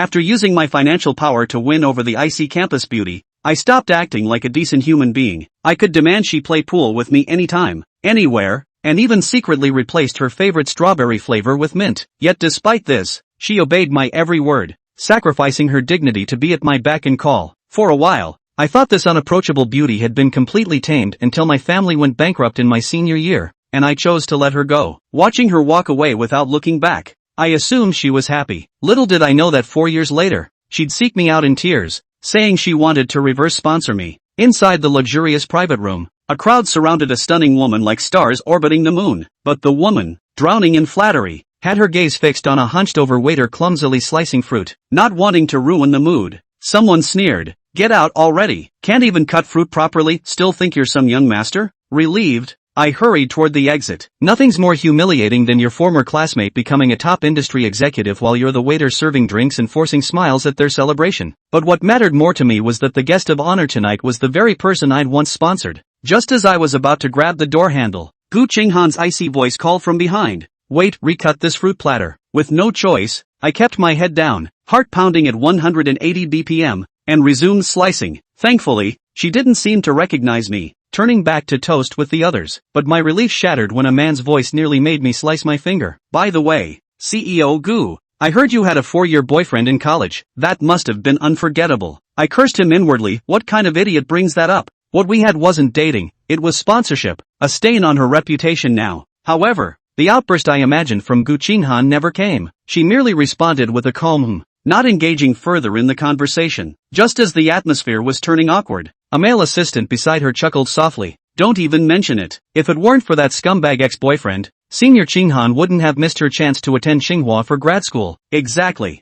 After using my financial power to win over the icy campus beauty, I stopped acting like a decent human being. I could demand she play pool with me anytime, anywhere, and even secretly replaced her favorite strawberry flavor with mint. Yet despite this, she obeyed my every word, sacrificing her dignity to be at my beck and call. For a while, I thought this unapproachable beauty had been completely tamed until my family went bankrupt in my senior year, and I chose to let her go. Watching her walk away without looking back, I assumed she was happy. Little did I know that 4 years later, she'd seek me out in tears, saying she wanted to reverse sponsor me. Inside the luxurious private room, a crowd surrounded a stunning woman like stars orbiting the moon. But the woman, drowning in flattery, had her gaze fixed on a hunched-over waiter clumsily slicing fruit. Not wanting to ruin the mood, someone sneered, "Get out already. Can't even cut fruit properly, still think you're some young master?" Relieved, I hurried toward the exit. Nothing's more humiliating than your former classmate becoming a top industry executive while you're the waiter serving drinks and forcing smiles at their celebration. But what mattered more to me was that the guest of honor tonight was the very person I'd once sponsored. Just as I was about to grab the door handle, Gu Qinghan's icy voice called from behind, "Wait, recut this fruit platter." With no choice, I kept my head down, heart pounding at 180 BPM, and resumed slicing. Thankfully, she didn't seem to recognize me, turning back to toast with the others. But my relief shattered when a man's voice nearly made me slice my finger. "By the way, CEO Gu, I heard you had a 4-year boyfriend in college. That must have been unforgettable." I cursed him inwardly. What kind of idiot brings that up? What we had wasn't dating, it was sponsorship, a stain on her reputation now. However, the outburst I imagined from Gu Qinghan never came. She merely responded with a calm not engaging further in the conversation. Just as the atmosphere was turning awkward, a male assistant beside her chuckled softly, "Don't even mention it. If it weren't for that scumbag ex-boyfriend, Senior Qinghan wouldn't have missed her chance to attend Tsinghua for grad school." Exactly.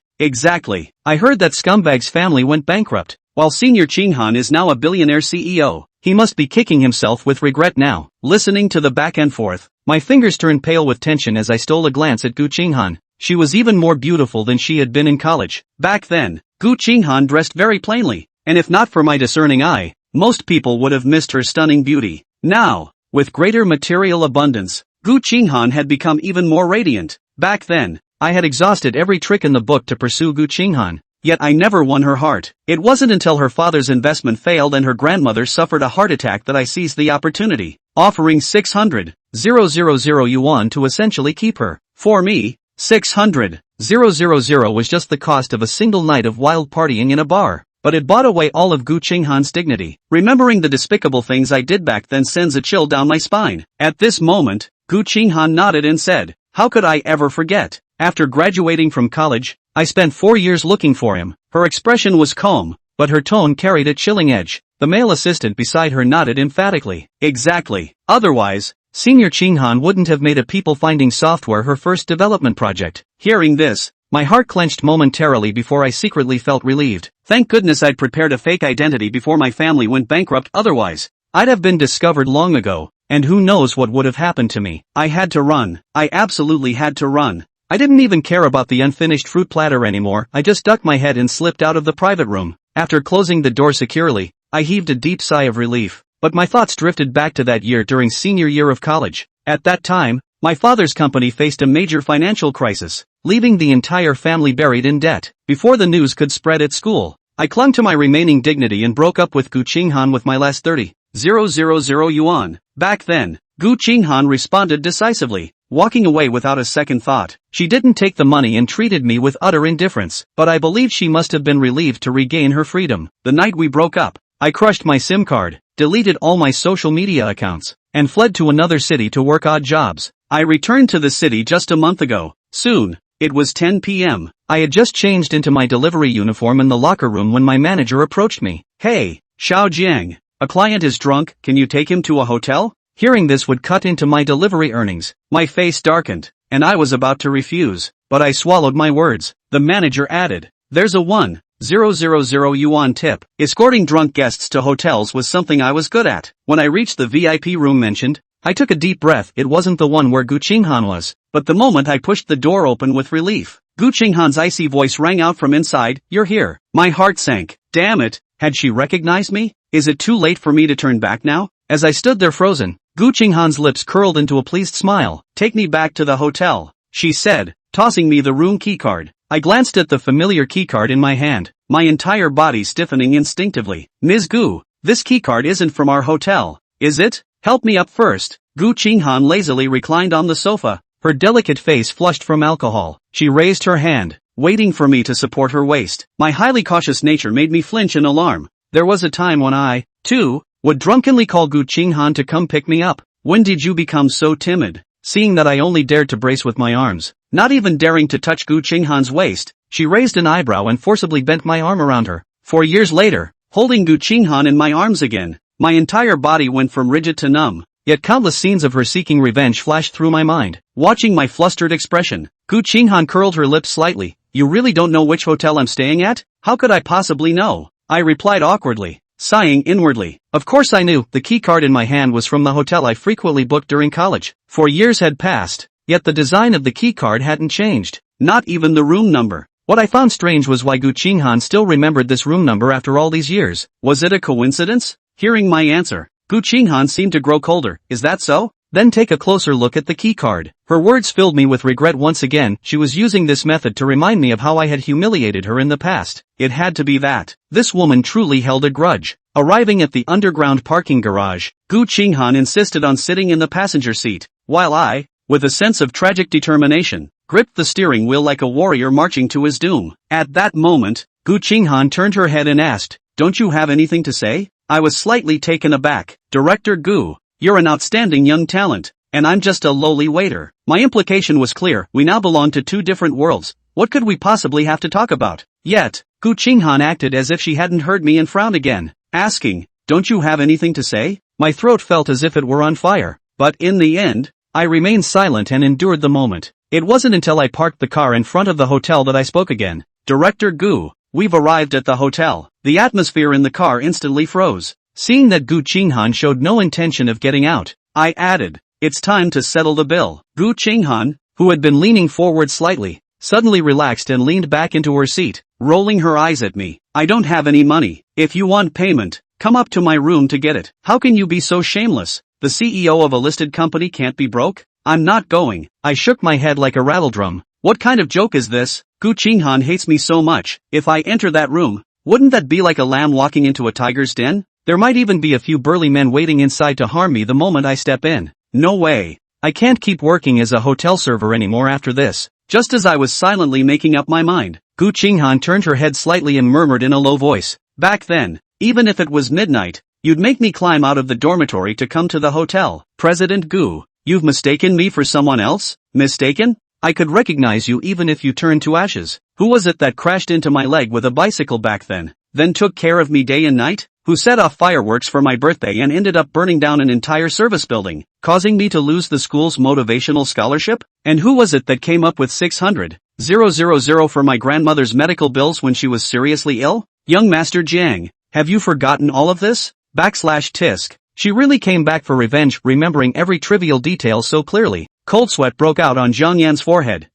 I heard that scumbag's family went bankrupt, while Senior Qinghan is now a billionaire CEO. He must be kicking himself with regret now. Listening to the back and forth, my fingers turned pale with tension as I stole a glance at Gu Qinghan. She was even more beautiful than she had been in college. Back then, Gu Qinghan dressed very plainly, and if not for my discerning eye, most people would have missed her stunning beauty. Now, with greater material abundance, Gu Qinghan had become even more radiant. Back then, I had exhausted every trick in the book to pursue Gu Qinghan, yet I never won her heart. It wasn't until her father's investment failed and her grandmother suffered a heart attack that I seized the opportunity, offering 600,000 yuan to essentially keep her. For me, 600,000 was just the cost of a single night of wild partying in a bar, but it bought away all of Gu Qinghan's dignity. Remembering the despicable things I did back then sends a chill down my spine. At this moment, Gu Qinghan nodded and said, "How could I ever forget? After graduating from college, I spent 4 years looking for him." Her expression was calm, but her tone carried a chilling edge. The male assistant beside her nodded emphatically. Exactly. Otherwise, Senior Qinghan wouldn't have made a people-finding software her first development project. Hearing this, my heart clenched momentarily before I secretly felt relieved. Thank goodness I'd prepared a fake identity before my family went bankrupt, otherwise, I'd have been discovered long ago, and who knows what would have happened to me. I had to run. I absolutely had to run. I didn't even care about the unfinished fruit platter anymore. I just ducked my head and slipped out of the private room. After closing the door securely, I heaved a deep sigh of relief. But my thoughts drifted back to that year during senior year of college. At that time, my father's company faced a major financial crisis, leaving the entire family buried in debt. Before the news could spread at school, I clung to my remaining dignity and broke up with Gu Qinghan with my last 30,000 yuan. Back then, Gu Qinghan responded decisively, walking away without a second thought. She didn't take the money and treated me with utter indifference, but I believe she must have been relieved to regain her freedom. The night we broke up, I crushed my SIM card, deleted all my social media accounts, and fled to another city to work odd jobs. I returned to the city just a month ago. Soon, it was 10 p.m. I had just changed into my delivery uniform in the locker room when my manager approached me. "Hey, Xiao Jiang, a client is drunk, can you take him to a hotel?" Hearing this would cut into my delivery earnings. My face darkened, and I was about to refuse, but I swallowed my words. The manager added, "There's a 1,000 yuan tip." Escorting drunk guests to hotels was something I was good at. When I reached the VIP room mentioned, I took a deep breath. It wasn't the one where Gu Qinghan was, but the moment I pushed the door open with relief, Gu Qinghan's icy voice rang out from inside, "You're here." My heart sank. Damn it, had she recognized me? Is it too late for me to turn back now? As I stood there frozen, Gu Qinghan's lips curled into a pleased smile. "Take me back to the hotel," she said, tossing me the room keycard. I glanced at the familiar keycard in my hand, my entire body stiffening instinctively. Ms. Gu, this keycard isn't from our hotel, is it? Help me up first. Gu Qinghan lazily reclined on the sofa, her delicate face flushed from alcohol. She raised her hand, waiting for me to support her waist. My highly cautious nature made me flinch in alarm. There was a time when I, too, would drunkenly call Gu Qinghan to come pick me up. When did you become so timid? Seeing that I only dared to brace with my arms, not even daring to touch Gu Qinghan's waist, she raised an eyebrow and forcibly bent my arm around her. 4 years later, holding Gu Qinghan in my arms again, my entire body went from rigid to numb. Yet countless scenes of her seeking revenge flashed through my mind. Watching my flustered expression, Gu Qinghan curled her lips slightly. You really don't know which hotel I'm staying at? How could I possibly know? I replied awkwardly, sighing inwardly. Of course I knew. The key card in my hand was from the hotel I frequently booked during college. 4 years had passed, yet the design of the key card hadn't changed. Not even the room number. What I found strange was why Gu Qinghan still remembered this room number after all these years. Was it a coincidence? Hearing my answer, Gu Qinghan seemed to grow colder. Is that so? Then take a closer look at the keycard. Her words filled me with regret once again. She was using this method to remind me of how I had humiliated her in the past. It had to be that. This woman truly held a grudge. Arriving at the underground parking garage, Gu Qinghan insisted on sitting in the passenger seat, while I, with a sense of tragic determination, gripped the steering wheel like a warrior marching to his doom. At that moment, Gu Qinghan turned her head and asked, "Don't you have anything to say?" I was slightly taken aback. Director Gu, you're an outstanding young talent, and I'm just a lowly waiter. My implication was clear. We now belong to two different worlds. What could we possibly have to talk about? Yet, Gu Qinghan acted as if she hadn't heard me and frowned again, asking, "Don't you have anything to say?" My throat felt as if it were on fire, but in the end, I remained silent and endured the moment. It wasn't until I parked the car in front of the hotel that I spoke again. Director Gu, we've arrived at the hotel. The atmosphere in the car instantly froze. Seeing that Gu Qinghan showed no intention of getting out, I added, "It's time to settle the bill." Gu Qinghan, who had been leaning forward slightly, suddenly relaxed and leaned back into her seat, rolling her eyes at me. "I don't have any money. If you want payment, come up to my room to get it." "How can you be so shameless? The CEO of a listed company can't be broke." "I'm not going." I shook my head like a rattledrum. "What kind of joke is this? Gu Qinghan hates me so much. If I enter that room, wouldn't that be like a lamb walking into a tiger's den? There might even be a few burly men waiting inside to harm me the moment I step in. No way. I can't keep working as a hotel server anymore after this." Just as I was silently making up my mind, Gu Qinghan turned her head slightly and murmured in a low voice, "Back then, even if it was midnight, you'd make me climb out of the dormitory to come to the hotel." President Gu, you've mistaken me for someone else? Mistaken? I could recognize you even if you turned to ashes. Who was it that crashed into my leg with a bicycle back then took care of me day and night? Who set off fireworks for my birthday and ended up burning down an entire service building, causing me to lose the school's motivational scholarship? And who was it that came up with 600,000 for my grandmother's medical bills when she was seriously ill? Young Master Jiang, have you forgotten all of this? /tisk. She really came back for revenge, remembering every trivial detail so clearly. Cold sweat broke out on Zhang Yan's forehead.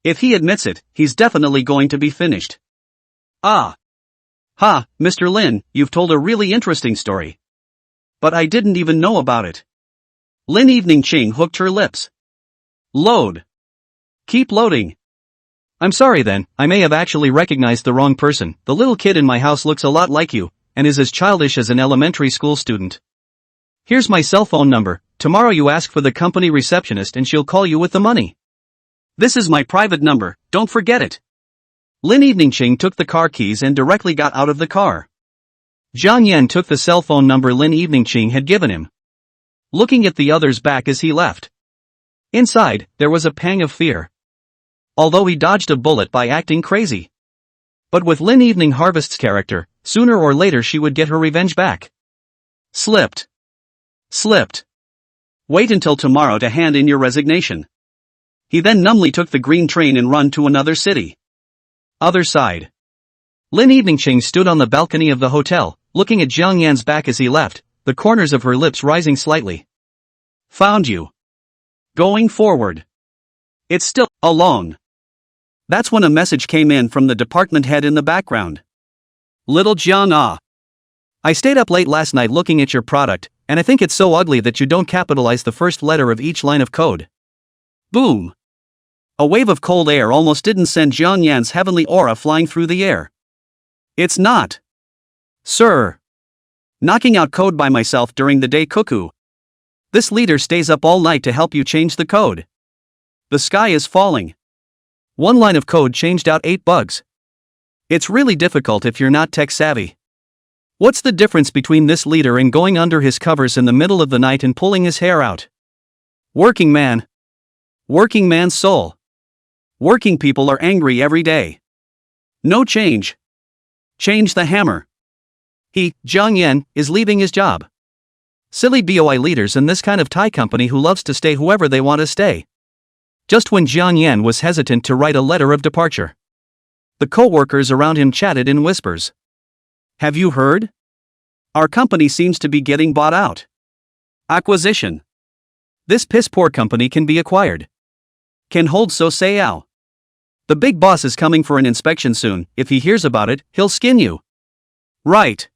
If he admits it, he's definitely going to be finished. Ah. Ha, Mr. Lin, you've told a really interesting story. But I didn't even know about it. Lin Evening Ching hooked her lips. Load. Keep loading. I'm sorry then, I may have actually recognized the wrong person. The little kid in my house looks a lot like you, and is as childish as an elementary school student. Here's my cell phone number. Tomorrow you ask for the company receptionist and she'll call you with the money. This is my private number, don't forget it. Lin Eveningching took the car keys and directly got out of the car. Zhang Yan took the cell phone number Lin Eveningching had given him, looking at the other's back as he left. Inside, there was a pang of fear. Although he dodged a bullet by acting crazy. But with Lin Evening Harvest's character, sooner or later she would get her revenge back. Slipped. Wait until tomorrow to hand in your resignation. He then numbly took the green train and run to another city. Other side. Lin Eveningching stood on the balcony of the hotel, looking at Zhang Yan's back as he left, the corners of her lips rising slightly. Found you. Going forward. It's still alone. That's when a message came in from the department head in the background. Little Jiang Ah. I stayed up late last night looking at your product, and I think it's so ugly that you don't capitalize the first letter of each line of code. Boom. A wave of cold air almost didn't send Jiang Yan's heavenly aura flying through the air. It's not. Sir. Knocking out code by myself during the day cuckoo. This leader stays up all night to help you change the code. The sky is falling. One line of code changed out 8 bugs. It's really difficult if you're not tech savvy. What's the difference between this leader and going under his covers in the middle of the night and pulling his hair out? Working man. Working man's soul. Working people are angry every day. No change. Change the hammer. He, Jiang Yan, is leaving his job. Silly BOI leaders in this kind of Thai company who loves to stay whoever they want to stay. Just when Jiang Yan was hesitant to write a letter of departure, the co-workers around him chatted in whispers. Have you heard? Our company seems to be getting bought out. Acquisition. This piss-poor company can be acquired. Can hold so sayao. The big boss is coming for an inspection soon. If he hears about it, he'll skin you. Right.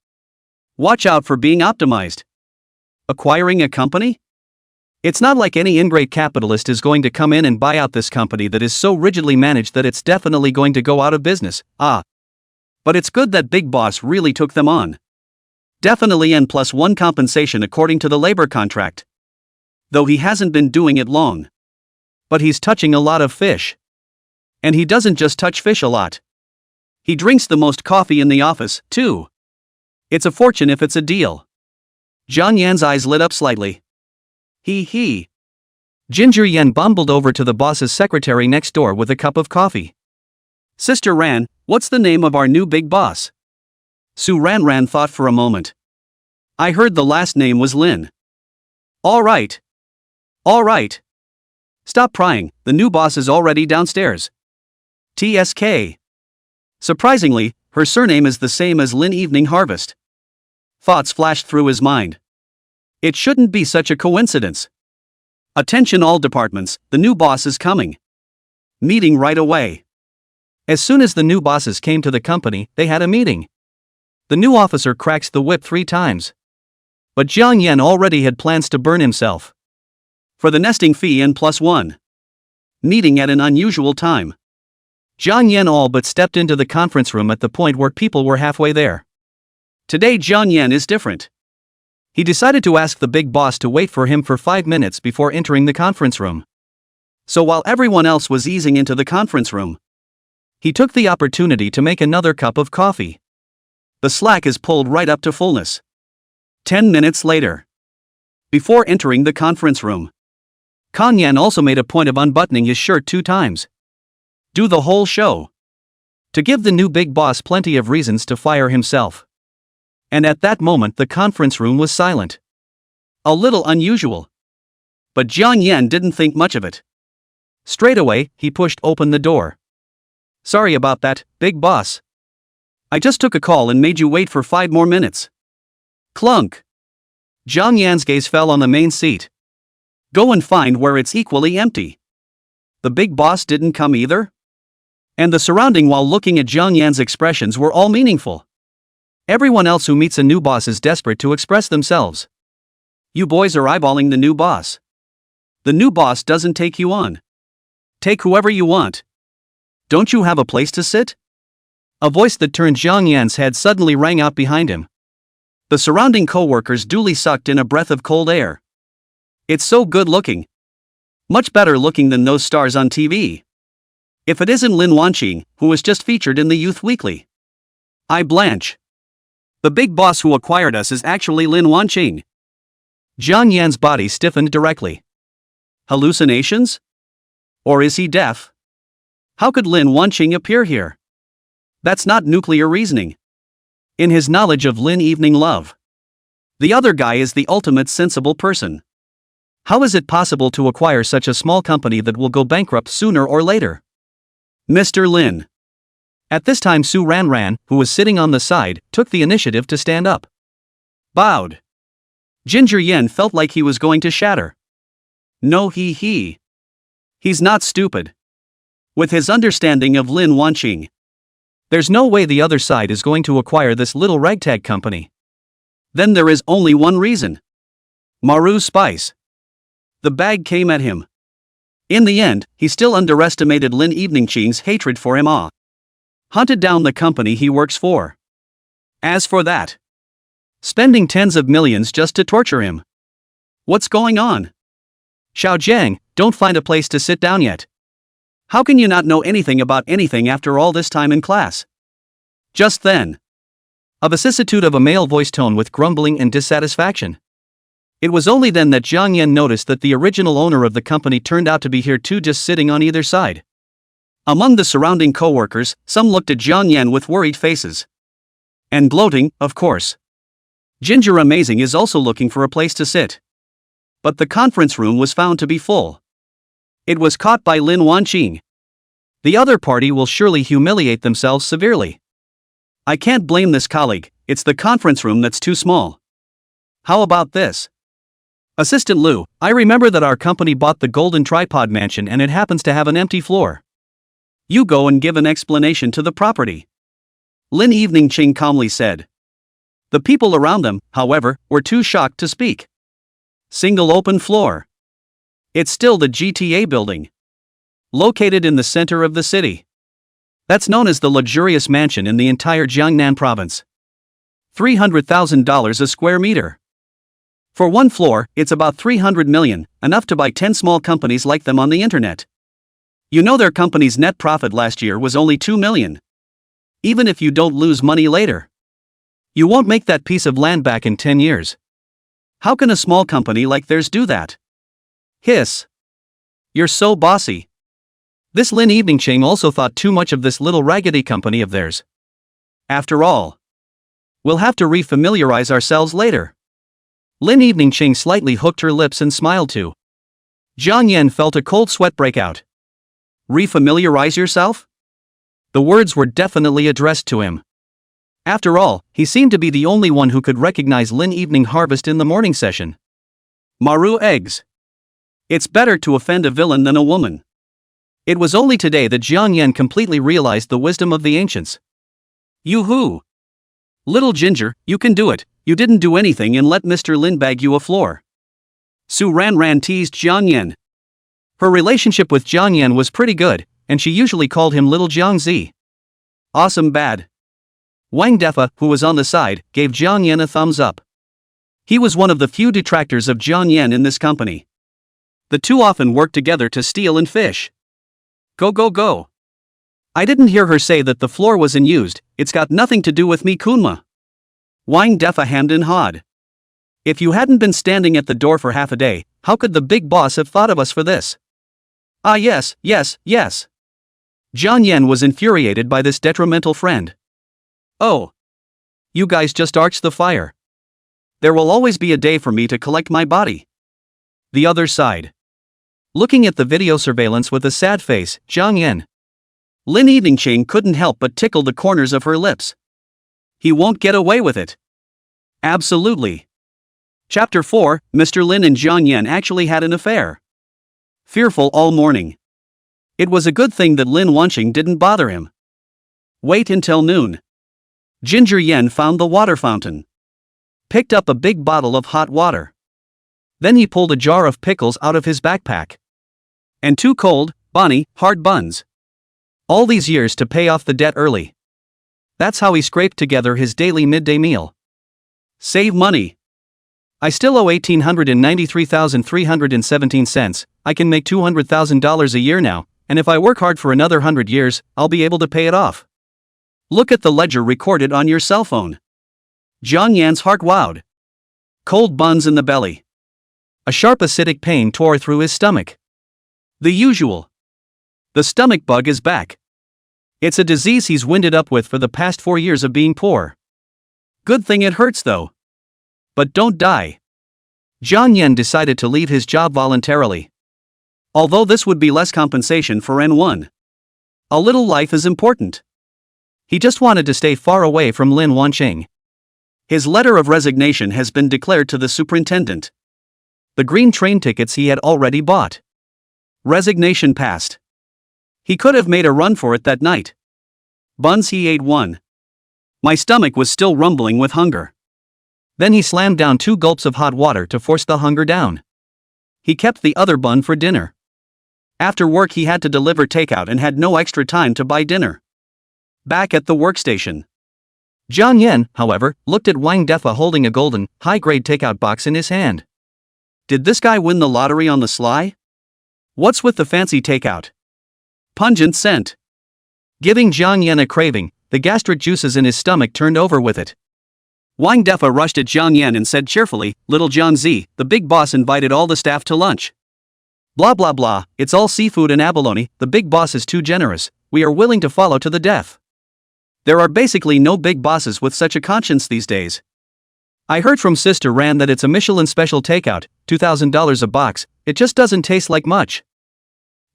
Watch out for being optimized. Acquiring a company? It's not like any ingrate capitalist is going to come in and buy out this company that is so rigidly managed that it's definitely going to go out of business. But it's good that Big Boss really took them on. Definitely N+1 compensation according to the labor contract. Though he hasn't been doing it long. But he's touching a lot of fish. And he doesn't just touch fish a lot. He drinks the most coffee in the office, too. It's a fortune if it's a deal. Jiang Yan's eyes lit up slightly. He. Ginger Yan bumbled over to the boss's secretary next door with a cup of coffee. Sister Ran, what's the name of our new big boss? Su Ran thought for a moment. I heard the last name was Lin. All right. Stop prying, the new boss is already downstairs. TSK. Surprisingly, her surname is the same as Lin Evening Harvest. Thoughts flashed through his mind. It shouldn't be such a coincidence. Attention all departments, the new boss is coming. Meeting right away. As soon as the new bosses came to the company, they had a meeting. The new officer cracks the whip 3 times. But Jiang Yan already had plans to burn himself. For the nesting fee N+1. Meeting at an unusual time. Jiang Yan all but stepped into the conference room at the point where people were halfway there. Today Jiang Yan is different. He decided to ask the big boss to wait for him for 5 minutes before entering the conference room. So while everyone else was easing into the conference room, he took the opportunity to make another cup of coffee. The slack is pulled right up to fullness. 10 minutes later. Before entering the conference room, Kan Yan also made a point of unbuttoning his shirt 2 times. Do the whole show. To give the new big boss plenty of reasons to fire himself. And at that moment the conference room was silent. A little unusual. But Jiang Yan didn't think much of it. Straight away, he pushed open the door. Sorry about that, big boss. I just took a call and made you wait for 5 more minutes. Clunk. Jiang Yan's gaze fell on the main seat. Go and find where it's equally empty. The big boss didn't come either? And the surrounding while looking at Jiang Yan's expressions were all meaningful. Everyone else who meets a new boss is desperate to express themselves. You boys are eyeballing the new boss. The new boss doesn't take you on. Take whoever you want. Don't you have a place to sit? A voice that turned Jiang Yan's head suddenly rang out behind him. The surrounding co-workers duly sucked in a breath of cold air. It's so good looking. Much better looking than those stars on TV. If it isn't Lin Wanqing, who was just featured in the Youth Weekly. I blanch. The big boss who acquired us is actually Lin Wanqing. Jiang Yan's body stiffened directly. Hallucinations? Or is he deaf? How could Lin Wanqing appear here? That's not nuclear reasoning. In his knowledge of Lin Evening Love, the other guy is the ultimate sensible person. How is it possible to acquire such a small company that will go bankrupt sooner or later? Mr. Lin. At this time Su Ran, who was sitting on the side, took the initiative to stand up. Bowed. Ginger Yan felt like he was going to shatter. No he's not stupid. With his understanding of Lin Wanqing, there's no way the other side is going to acquire this little ragtag company. Then there is only one reason. Maru Spice. The bag came at him. In the end, he still underestimated Lin Eveningching's hatred for him. Hunted down the company he works for. As for that, spending tens of millions just to torture him. What's going on? Xiao Jiang, don't find a place to sit down yet. How can you not know anything about anything after all this time in class? Just then, a vicissitude of a male voice tone with grumbling and dissatisfaction. It was only then that Jiang Yan noticed that the original owner of the company turned out to be here too, just sitting on either side. Among the surrounding co-workers, some looked at Jiang Yan with worried faces. And gloating, of course. Ginger Amazing is also looking for a place to sit. But the conference room was found to be full. It was caught by Lin Wanqing. The other party will surely humiliate themselves severely. I can't blame this colleague, it's the conference room that's too small. How about this? Assistant Lu, I remember that our company bought the Golden Tripod Mansion and it happens to have an empty floor. You go and give an explanation to the property. Lin Eveningching calmly said. The people around them, however, were too shocked to speak. Single open floor. It's still the GTA building. Located in the center of the city. That's known as the luxurious mansion in the entire Jiangnan province. $300,000 a square meter. For one floor, it's about 300 million, enough to buy 10 small companies like them on the internet. You know their company's net profit last year was only 2 million. Even if you don't lose money later, you won't make that piece of land back in 10 years. How can a small company like theirs do that? Hiss. You're so bossy. This Lin Eveningching also thought too much of this little raggedy company of theirs. After all, we'll have to refamiliarize ourselves later. Lin Eveningching slightly hooked her lips and smiled too. Jiang Yan felt a cold sweat break out. Refamiliarize yourself? The words were definitely addressed to him. After all, he seemed to be the only one who could recognize Lin Evening Harvest in the morning session. Maru eggs. It's better to offend a villain than a woman. It was only today that Jiang Yan completely realized the wisdom of the ancients. Yoo-hoo! Little Ginger, you can do it, you didn't do anything and let Mr. Lin bag you a floor. Su Ran teased Jiang Yan. Her relationship with Jiang Yan was pretty good, and she usually called him Little Jiang Zi. Awesome bad. Wang Defa, who was on the side, gave Jiang Yan a thumbs up. He was one of the few detractors of Jiang Yan in this company. The two often worked together to steal and fish. Go. I didn't hear her say that the floor was unused, it's got nothing to do with me Kunma. Wang Defa hammed and hawed. If you hadn't been standing at the door for half a day, how could the big boss have thought of us for this? Ah yes. Jiang Yan was infuriated by this detrimental friend. Oh. You guys just arched the fire. There will always be a day for me to collect my body. The other side. Looking at the video surveillance with a sad face, Jiang Yan. Lin Eveningching couldn't help but tickle the corners of her lips. He won't get away with it. Absolutely. Chapter 4, Mr. Lin and Jiang Yan actually had an affair. Fearful all morning. It was a good thing that Lin Wanqing didn't bother him. Wait until noon. Ginger Yan found the water fountain. Picked up a big bottle of hot water. Then he pulled a jar of pickles out of his backpack. And 2 cold, bonny, hard buns. All these years to pay off the debt early. That's how he scraped together his daily midday meal. Save money. I still owe $1,893,317. I can make $200,000 a year now, and if I work hard for another 100 years, I'll be able to pay it off. Look at the ledger recorded on your cell phone. Jiang Yan's heart wowed. Cold buns in the belly. A sharp acidic pain tore through his stomach. The usual. The stomach bug is back. It's a disease he's winded up with for the past 4 years of being poor. Good thing it hurts though. But don't die. Jiang Yan decided to leave his job voluntarily. Although this would be less compensation for N1. A little life is important. He just wanted to stay far away from Lin Wanqing. His letter of resignation has been declared to the superintendent. The green train tickets he had already bought. Resignation passed. He could have made a run for it that night. Buns he ate 1. My stomach was still rumbling with hunger. Then he slammed down 2 gulps of hot water to force the hunger down. He kept the other bun for dinner. After work he had to deliver takeout and had no extra time to buy dinner. Back at the workstation, Jiang Yan, however, looked at Wang Defa holding a golden, high-grade takeout box in his hand. Did this guy win the lottery on the sly? What's with the fancy takeout? Pungent scent. Giving Jiang Yan a craving, the gastric juices in his stomach turned over with it. Wang Defa rushed at Jiang Yan and said cheerfully, "Little Jiang Zi, the big boss invited all the staff to lunch. Blah blah blah, it's all seafood and abalone, the big boss is too generous, we are willing to follow to the death. There are basically no big bosses with such a conscience these days. I heard from Sister Ran that it's a Michelin special takeout, $2,000 a box, it just doesn't taste like much.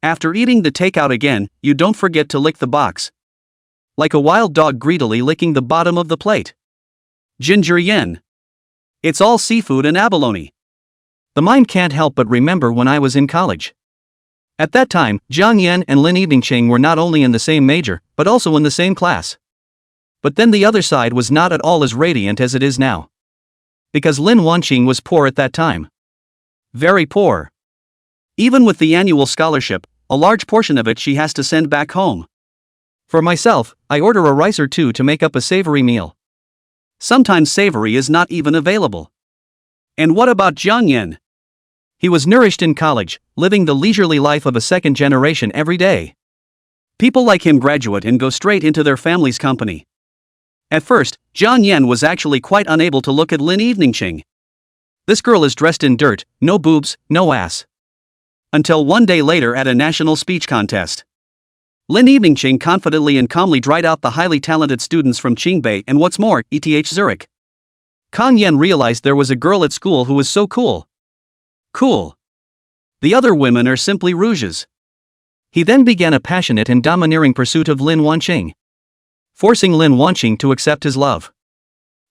After eating the takeout again, you don't forget to lick the box. Like a wild dog greedily licking the bottom of the plate. Ginger yen. It's all seafood and abalone." The mind can't help but remember when I was in college. At that time, Jiang Yan and Lin Eveningching were not only in the same major, but also in the same class. But then the other side was not at all as radiant as it is now. Because Lin Wanqing was poor at that time. Very poor. Even with the annual scholarship, a large portion of it she has to send back home. For myself, I order a rice or two to make up a savory meal. Sometimes savory is not even available. And what about Jiang Yan? He was nourished in college, living the leisurely life of a second generation every day. People like him graduate and go straight into their family's company. At first, Jiang Yan was actually quite unable to look at Lin Eveningching. This girl is dressed in dirt, no boobs, no ass. Until one day later at a national speech contest. Lin Eveningching confidently and calmly dried out the highly talented students from Qingbei and what's more, ETH Zurich. Kang Yan realized there was a girl at school who was so cool. Cool. The other women are simply rouges. He then began a passionate and domineering pursuit of Lin Wanqing. Forcing Lin Wanqing to accept his love.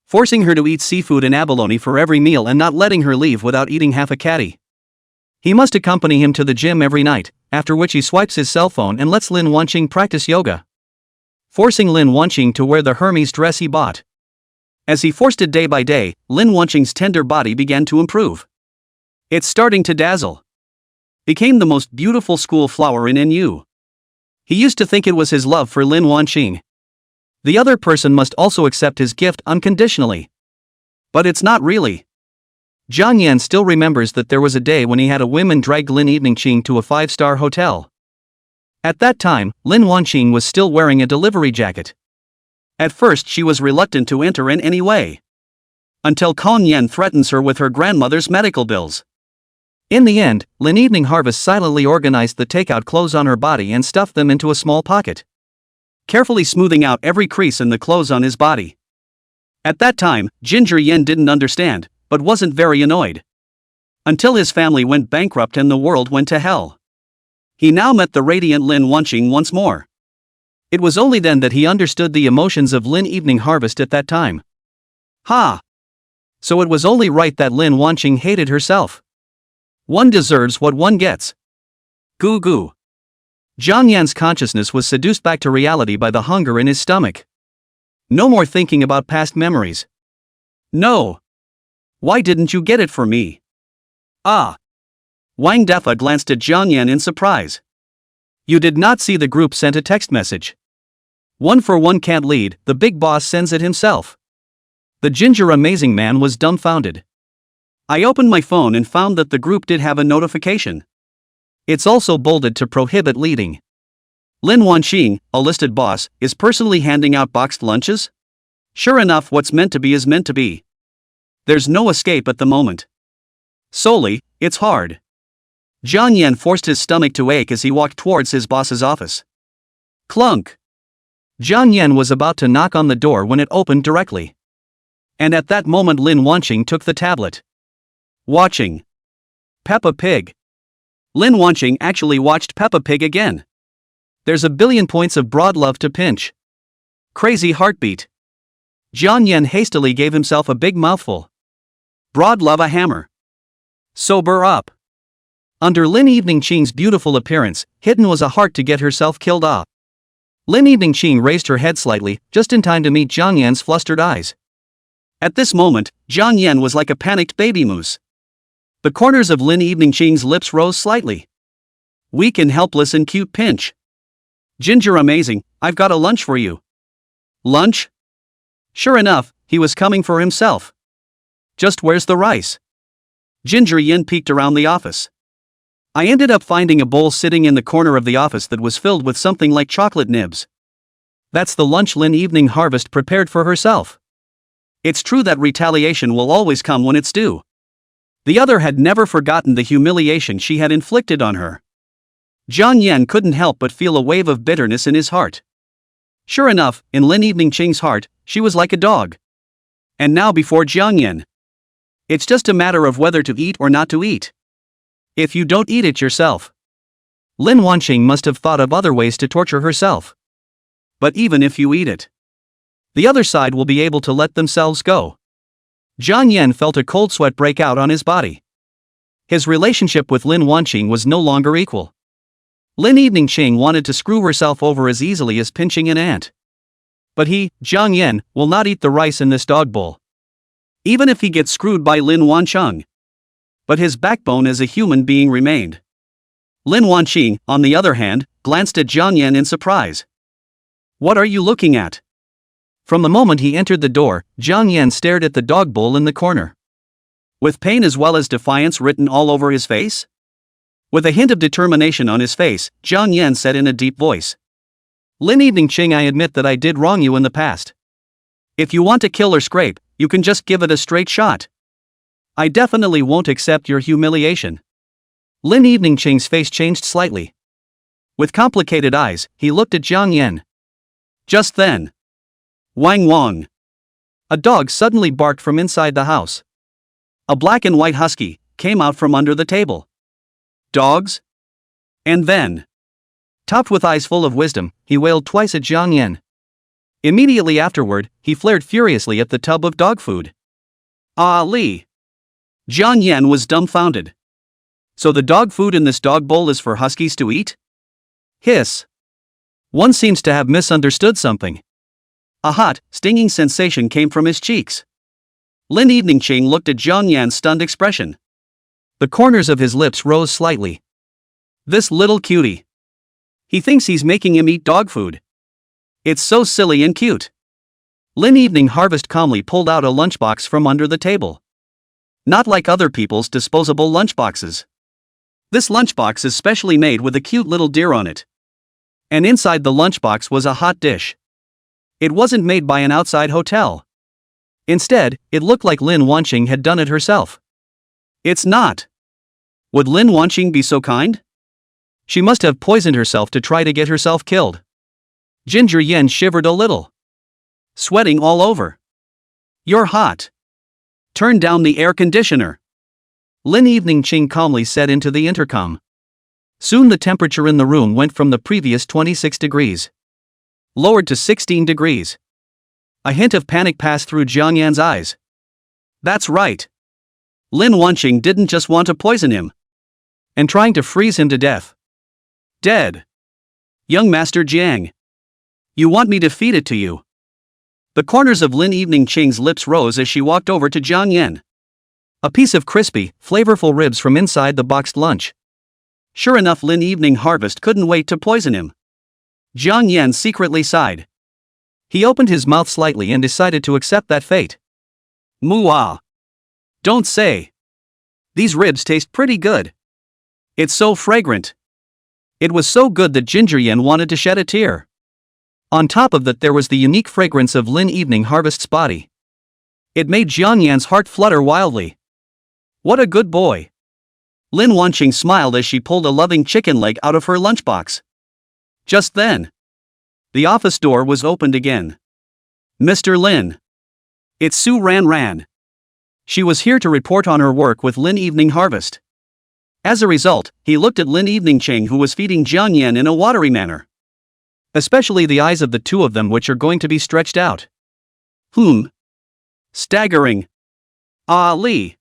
Forcing her to eat seafood and abalone for every meal and not letting her leave without eating half a catty. He must accompany him to the gym every night, after which he swipes his cell phone and lets Lin Wanqing practice yoga. Forcing Lin Wanqing to wear the Hermes dress he bought. As he forced it day by day, Lin Wanqing's tender body began to improve. It's starting to dazzle. Became the most beautiful school flower in NU. He used to think it was his love for Lin Wanqing. The other person must also accept his gift unconditionally. But it's not really. Jiang Yan still remembers that there was a day when he had a woman drag Lin Eveningching to a 5-star hotel. At that time, Lin Wanqing was still wearing a delivery jacket. At first she was reluctant to enter in any way. Until Kang Yan threatens her with her grandmother's medical bills. In the end, Lin Evening Harvest silently organized the takeout clothes on her body and stuffed them into a small pocket. Carefully smoothing out every crease in the clothes on his body. At that time, Ginger Yen didn't understand, but wasn't very annoyed. Until his family went bankrupt and the world went to hell. He now met the radiant Lin Wanqing once more. It was only then that he understood the emotions of Lin Evening Harvest at that time. Ha! So it was only right that Lin Wanqing hated herself. One deserves what one gets. Goo goo. Jiang Yan's consciousness was seduced back to reality by the hunger in his stomach. No more thinking about past memories. No. Why didn't you get it for me? Ah. Wang Defa glanced at Jiang Yan in surprise. You did not see the group sent a text message. One for one can't lead, the big boss sends it himself. The ginger amazing man was dumbfounded. I opened my phone and found that the group did have a notification. It's also bolded to prohibit leading. Lin Wanqing, a listed boss, is personally handing out boxed lunches? Sure enough, what's meant to be is meant to be. There's no escape at the moment. Solely, it's hard. Jiang Yan forced his stomach to ache as he walked towards his boss's office. Clunk. Jiang Yan was about to knock on the door when it opened directly. And at that moment Lin Wanqing took the tablet. Watching Peppa Pig. Lin Wanqing actually watched Peppa Pig again. There's a billion points of broad love to pinch. Crazy heartbeat. Jiang Yan hastily gave himself a big mouthful. Broad love a hammer. Sober up. Under Lin Eveningching's beautiful appearance, hidden was a heart to get herself killed off. Lin Eveningching raised her head slightly, just in time to meet Jiang Yan's flustered eyes. At this moment, Jiang Yan was like a panicked baby moose. The corners of Lin Eveningching's lips rose slightly. Weak and helpless and cute pinch. Ginger amazing, I've got a lunch for you. Lunch? Sure enough, he was coming for himself. Just where's the rice? Ginger Yin peeked around the office. I ended up finding a bowl sitting in the corner of the office that was filled with something like chocolate nibs. That's the lunch Lin Evening Harvest prepared for herself. It's true that retaliation will always come when it's due. The other had never forgotten the humiliation she had inflicted on her. Jiang Yan couldn't help but feel a wave of bitterness in his heart. Sure enough, in Lin Evening Qing's heart, she was like a dog. And now before Jiang Yan. It's just a matter of whether to eat or not to eat. If you don't eat it yourself. Lin Wanqing must have thought of other ways to torture herself. But even if you eat it, the other side will be able to let themselves go. Jiang Yan felt a cold sweat break out on his body. His relationship with Lin Wanqing was no longer equal. Lin Evening Qing wanted to screw herself over as easily as pinching an ant. But he, Jiang Yan, will not eat the rice in this dog bowl. Even if he gets screwed by Lin Wanqing. But his backbone as a human being remained. Lin Wanqing, on the other hand, glanced at Jiang Yan in surprise. What are you looking at? From the moment he entered the door, Jiang Yan stared at the dog bowl in the corner. With pain as well as defiance written all over his face? With a hint of determination on his face, Jiang Yan said in a deep voice. Lin Evening Qing, I admit that I did wrong you in the past. If you want to kill or scrape, you can just give it a straight shot. I definitely won't accept your humiliation. Lin Evening Qing's face changed slightly. With complicated eyes, he looked at Jiang Yan. Just then. Wang Wang. A dog suddenly barked from inside the house. A black and white husky came out from under the table. Dogs? And then, topped with eyes full of wisdom, he wailed twice at Jiang Yan. Immediately afterward, he flared furiously at the tub of dog food. Ah Li! Jiang Yan was dumbfounded. So the dog food in this dog bowl is for huskies to eat? Hiss. One seems to have misunderstood something. A hot, stinging sensation came from his cheeks. Lin Evening Qing looked at Jiang Yan's stunned expression. The corners of his lips rose slightly. This little cutie. He thinks he's making him eat dog food. It's so silly and cute. Lin Evening Harvest calmly pulled out a lunchbox from under the table. Not like other people's disposable lunchboxes. This lunchbox is specially made with a cute little deer on it. And inside the lunchbox was a hot dish. It wasn't made by an outside hotel. Instead, it looked like Lin Wanqing had done it herself. It's not. Would Lin Wanqing be so kind? She must have poisoned herself to try to get herself killed. Ginger Yen shivered a little. Sweating all over. You're hot. Turn down the air conditioner. Lin Evening Qing calmly said into the intercom. Soon the temperature in the room went from the previous 26 degrees. Lowered to 16 degrees. A hint of panic passed through Jiang Yan's eyes. That's right. Lin Wanqing didn't just want to poison him. And trying to freeze him to death. Dead. Young Master Jiang. You want me to feed it to you? The corners of Lin Evening Qing's lips rose as she walked over to Jiang Yan. A piece of crispy, flavorful ribs from inside the boxed lunch. Sure enough, Lin Evening Harvest couldn't wait to poison him. Jiang Yan secretly sighed. He opened his mouth slightly and decided to accept that fate. Muah. Don't say. These ribs taste pretty good. It's so fragrant. It was so good that Ginger Yan wanted to shed a tear. On top of that, there was the unique fragrance of Lin Evening Harvest's body. It made Jiang Yan's heart flutter wildly. What a good boy. Lin Wanqing smiled as she pulled a loving chicken leg out of her lunchbox. Just then, the office door was opened again. Mr. Lin. It's Su Ran. She was here to report on her work with Lin Evening Harvest. As a result, he looked at Lin Evening Qing, who was feeding Jiang Yan in a watery manner. Especially the eyes of the two of them, which are going to be stretched out. Staggering. Ah Li.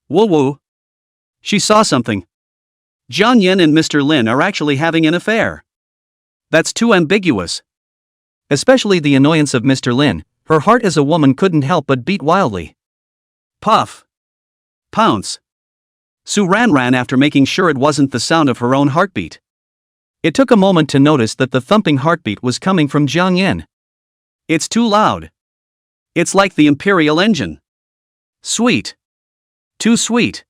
Woo. She saw something. Jiang Yan and Mr. Lin are actually having an affair. That's too ambiguous. Especially the annoyance of Mr. Lin, her heart as a woman couldn't help but beat wildly. Puff. Pounce. Sue ran after making sure it wasn't the sound of her own heartbeat. It took a moment to notice that the thumping heartbeat was coming from Jiang Yan. It's too loud. It's like the Imperial engine. Sweet. Too sweet.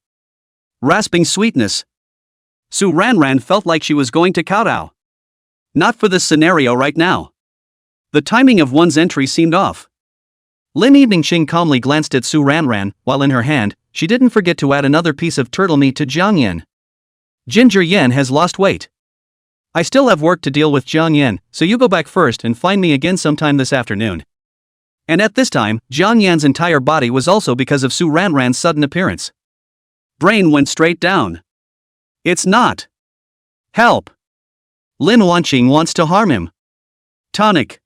Rasping sweetness. Sue ran felt like she was going to kowtow. Not for this scenario right now. The timing of one's entry seemed off. Lin Eveningching calmly glanced at Sue ran, while in her hand, she didn't forget to add another piece of turtle meat to Jiang Yan. Ginger Yan has lost weight. I still have work to deal with Jiang Yan, so you go back first and find me again sometime this afternoon. And at this time, Jiang Yan's entire body was also because of Sue ran's sudden appearance. Brain went straight down. It's not. Help! Lin Wanqing wants to harm him. Tonic.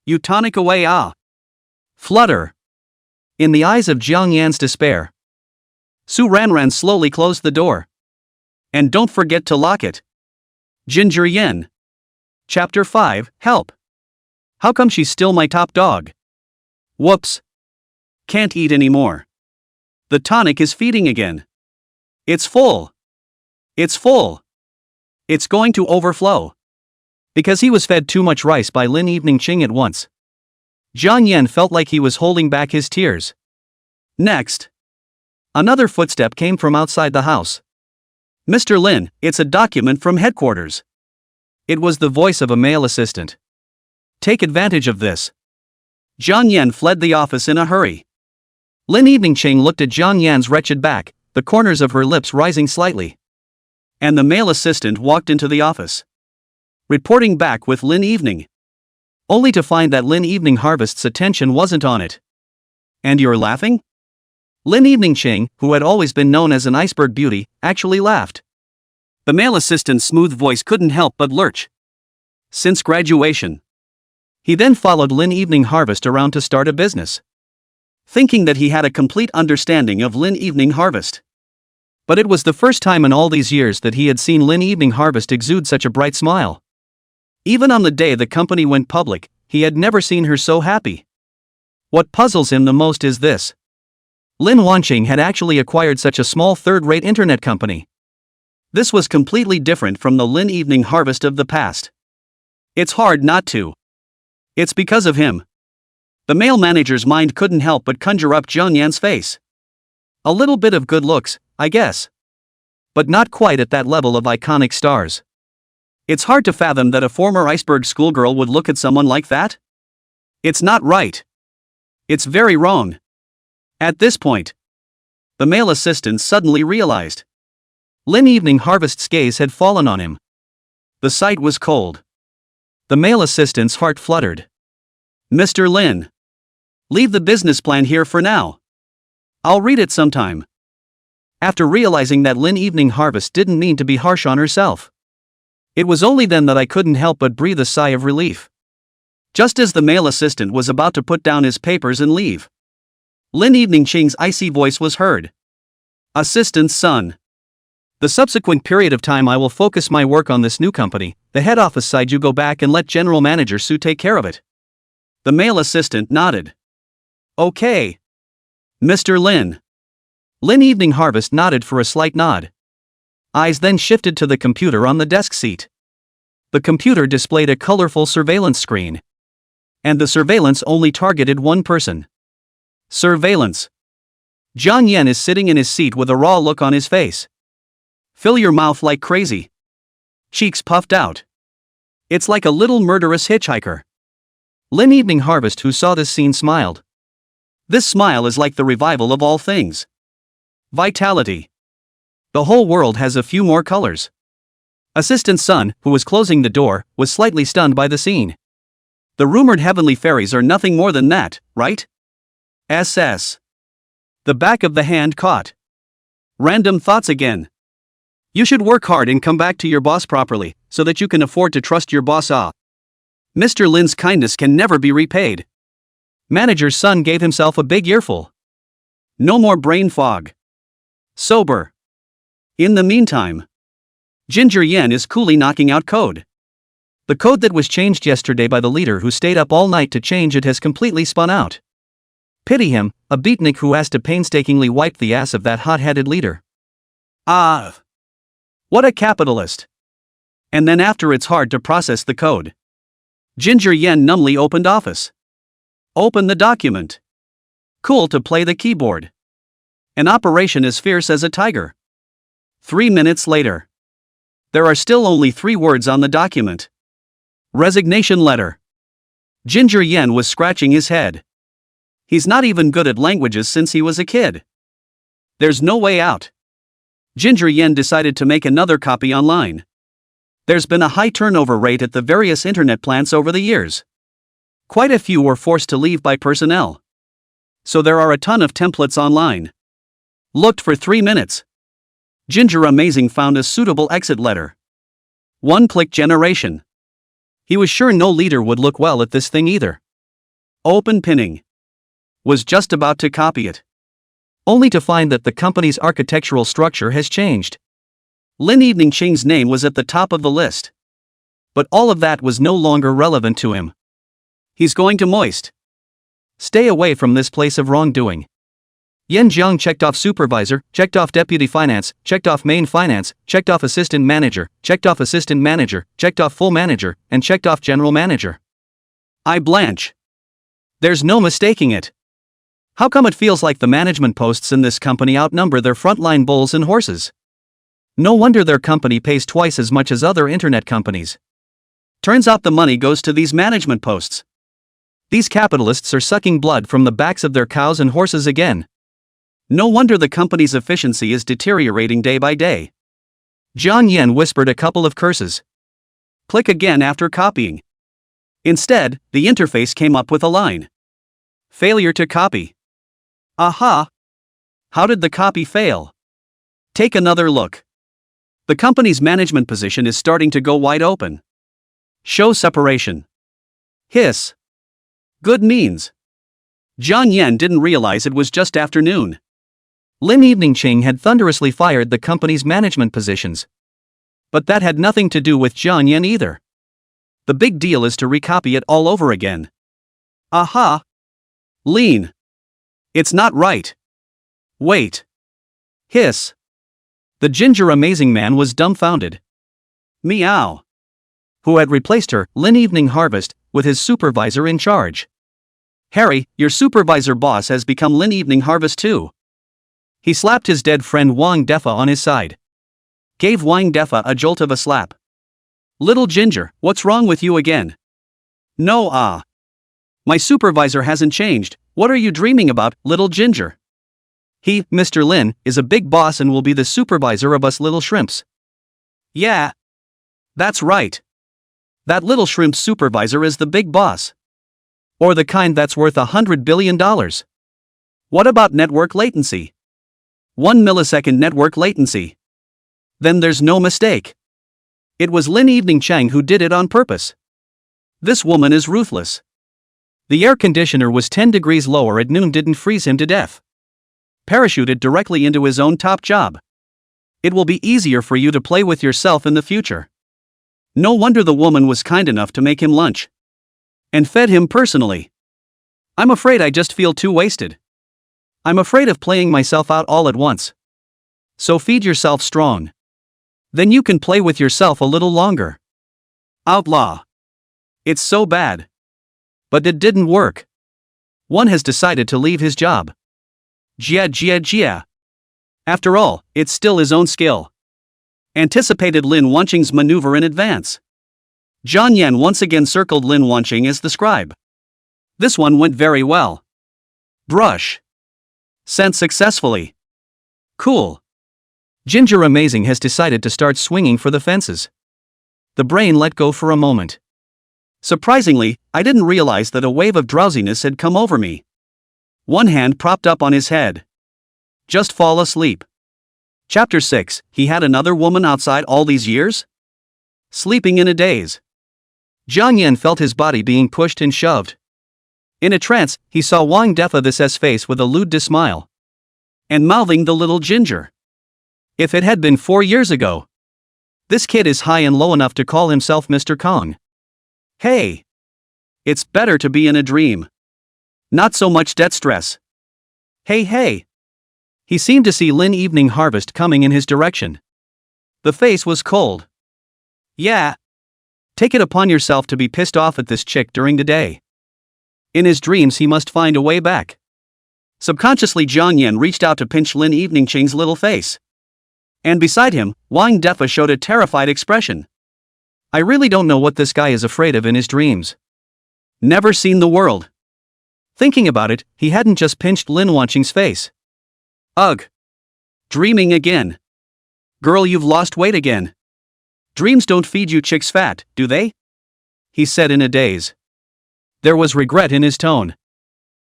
You tonic away Flutter. In the eyes of Jiang Yan's despair, Sue ran slowly closed the door. And don't forget to lock it. Ginger Yan. Chapter 5, Help. How come she's still my top dog? Whoops. Can't eat anymore. The tonic is feeding again. It's full. It's full. It's going to overflow. Because he was fed too much rice by Lin Eveningching at once. Jiang Yan felt like he was holding back his tears. Next. Another footstep came from outside the house. Mr. Lin, it's a document from headquarters. It was the voice of a male assistant. Take advantage of this. Jiang Yan fled the office in a hurry. Lin Eveningching looked at Jiang Yan's wretched back, the corners of her lips rising slightly. And the male assistant walked into the office. Reporting back with Lin Evening. Only to find that Lin Evening Harvest's attention wasn't on it. And you're laughing? Lin Eveningching, who had always been known as an iceberg beauty, actually laughed. The male assistant's smooth voice couldn't help but lurch. Since graduation. He then followed Lin Evening Harvest around to start a business. Thinking that he had a complete understanding of Lin Evening Harvest. But it was the first time in all these years that he had seen Lin Evening Harvest exude such a bright smile. Even on the day the company went public, he had never seen her so happy. What puzzles him the most is this. Lin Wanqing had actually acquired such a small third-rate internet company. This was completely different from the Lin Evening Harvest of the past. It's hard not to. It's because of him. The male manager's mind couldn't help but conjure up Jiang Yan's face. A little bit of good looks, I guess. But not quite at that level of iconic stars. It's hard to fathom that a former iceberg schoolgirl would look at someone like that. It's not right. It's very wrong. At this point, the male assistant suddenly realized. Lin Evening Harvest's gaze had fallen on him. The sight was cold. The male assistant's heart fluttered. Mr. Lin. Leave the business plan here for now. I'll read it sometime. After realizing that Lin Evening Harvest didn't mean to be harsh on herself. It was only then that I couldn't help but breathe a sigh of relief. Just as the male assistant was about to put down his papers and leave, Lin Eveningching's icy voice was heard. Assistant's son. The subsequent period of time I will focus my work on this new company, the head office side you go back and let General Manager Su take care of it. The male assistant nodded. Okay. Mr. Lin. Lin Evening Harvest nodded for a slight nod. Eyes then shifted to the computer on the desk seat. The computer displayed a colorful surveillance screen. And the surveillance only targeted one person. Surveillance. Jiang Yan is sitting in his seat with a raw look on his face. Fill your mouth like crazy. Cheeks puffed out. It's like a little murderous hitchhiker. Lin Evening Harvest, who saw this scene, smiled. This smile is like the revival of all things. Vitality. The whole world has a few more colors. Assistant's son, who was closing the door, was slightly stunned by the scene. The rumored heavenly fairies are nothing more than that, right? SS. The back of the hand caught. Random thoughts again. You should work hard and come back to your boss properly, so that you can afford to trust your boss. Mr. Lin's kindness can never be repaid. Manager's son gave himself a big earful. No more brain fog. Sober. In the meantime, Ginger Yan is coolly knocking out code. The code that was changed yesterday by the leader who stayed up all night to change it has completely spun out. Pity him, a beatnik who has to painstakingly wipe the ass of that hot-headed leader. Ah! What a capitalist! And then after it's hard to process the code. Ginger Yen numbly opened Office. Open the document. Cool to play the keyboard. An operation as fierce as a tiger. 3 minutes later. There are still only 3 words on the document. Resignation letter. Ginger Yen was scratching his head. He's not even good at languages since he was a kid. There's no way out. Ginger Yen decided to make another copy online. There's been a high turnover rate at the various internet plants over the years. Quite a few were forced to leave by personnel. So there are a ton of templates online. Looked for 3 minutes. Ginger Amazing found a suitable exit letter. One-click generation. He was sure no leader would look well at this thing either. Open pinning. Was just about to copy it. Only to find that the company's architectural structure has changed. Lin Evening Ching's name was at the top of the list. But all of that was no longer relevant to him. He's going to moist. Stay away from this place of wrongdoing. Yen Jiang checked off supervisor, checked off deputy finance, checked off main finance, checked off assistant manager, checked off assistant manager, checked off full manager, and checked off general manager. I blanch. There's no mistaking it. How come it feels like the management posts in this company outnumber their frontline bulls and horses? No wonder their company pays twice as much as other internet companies. Turns out the money goes to these management posts. These capitalists are sucking blood from the backs of their cows and horses again. No wonder the company's efficiency is deteriorating day by day. Jian Yen whispered a couple of curses. Click again after copying. Instead, the interface came up with a line. Failure to copy. Aha! How did the copy fail? Take another look. The company's management position is starting to go wide open. Show separation. Hiss. Good means. Jian Yen didn't realize it was just afternoon. Lin Evening Ching had thunderously fired the company's management positions. But that had nothing to do with Jian Yen either. The big deal is to recopy it all over again. Aha! Lean. It's not right. Wait. Hiss. The Ginger Amazing Man was dumbfounded. Meow. Who had replaced her, Lin Evening Harvest, with his supervisor in charge. Harry, your supervisor boss has become Lin Evening Harvest too. He slapped his dead friend Wang Defa on his side. Gave Wang Defa a jolt of a slap. Little Ginger, what's wrong with you again? No, my supervisor hasn't changed. What are you dreaming about, little Ginger? He, Mr. Lin, is a big boss and will be the supervisor of us little shrimps. Yeah. That's right. That little shrimp supervisor is the big boss. Or the kind that's worth $100 billion. What about network latency? 1 millisecond network latency. Then there's no mistake. It was Lin Evening Chang who did it on purpose. This woman is ruthless. The air conditioner was 10 degrees lower at noon didn't freeze him to death. Parachuted directly into his own top job. It will be easier for you to play with yourself in the future. No wonder the woman was kind enough to make him lunch. And fed him personally. I'm afraid I just feel too wasted. I'm afraid of playing myself out all at once. So feed yourself strong. Then you can play with yourself a little longer. Outlaw. It's so bad. But it didn't work. One has decided to leave his job. Jia. After all, it's still his own skill. Anticipated Lin Wanqing's maneuver in advance. Jian Yan once again circled Lin Wanqing as the scribe. This one went very well. Brush. Sent successfully. Cool. Ginger Amazing has decided to start swinging for the fences. The brain let go for a moment. Surprisingly, I didn't realize that a wave of drowsiness had come over me. One hand propped up on his head. Just fall asleep. Chapter 6, he had another woman outside all these years? Sleeping in a daze. Jian Yan felt his body being pushed and shoved. In a trance, he saw Wang Defa this S face with a lewd smile. And mouthing the little Ginger. If it had been 4 years ago. This kid is high and low enough to call himself Mr. Kong. Hey! It's better to be in a dream. Not so much debt stress. Hey! He He seemed to see Lin Evening Harvest coming in his direction. The face was cold. Yeah. Take it upon yourself to be pissed off at this chick during the day. In his dreams he must find a way back. Subconsciously Jiang Yan reached out to pinch Lin Evening Ching's little face. And beside him, Wang Defa showed a terrified expression. I really don't know what this guy is afraid of in his dreams. Never seen the world. Thinking about it, he hadn't just pinched Lin Wanqing's face. Ugh. Dreaming again. Girl, you've lost weight again. Dreams don't feed you chicks fat, do they? He said in a daze. There was regret in his tone.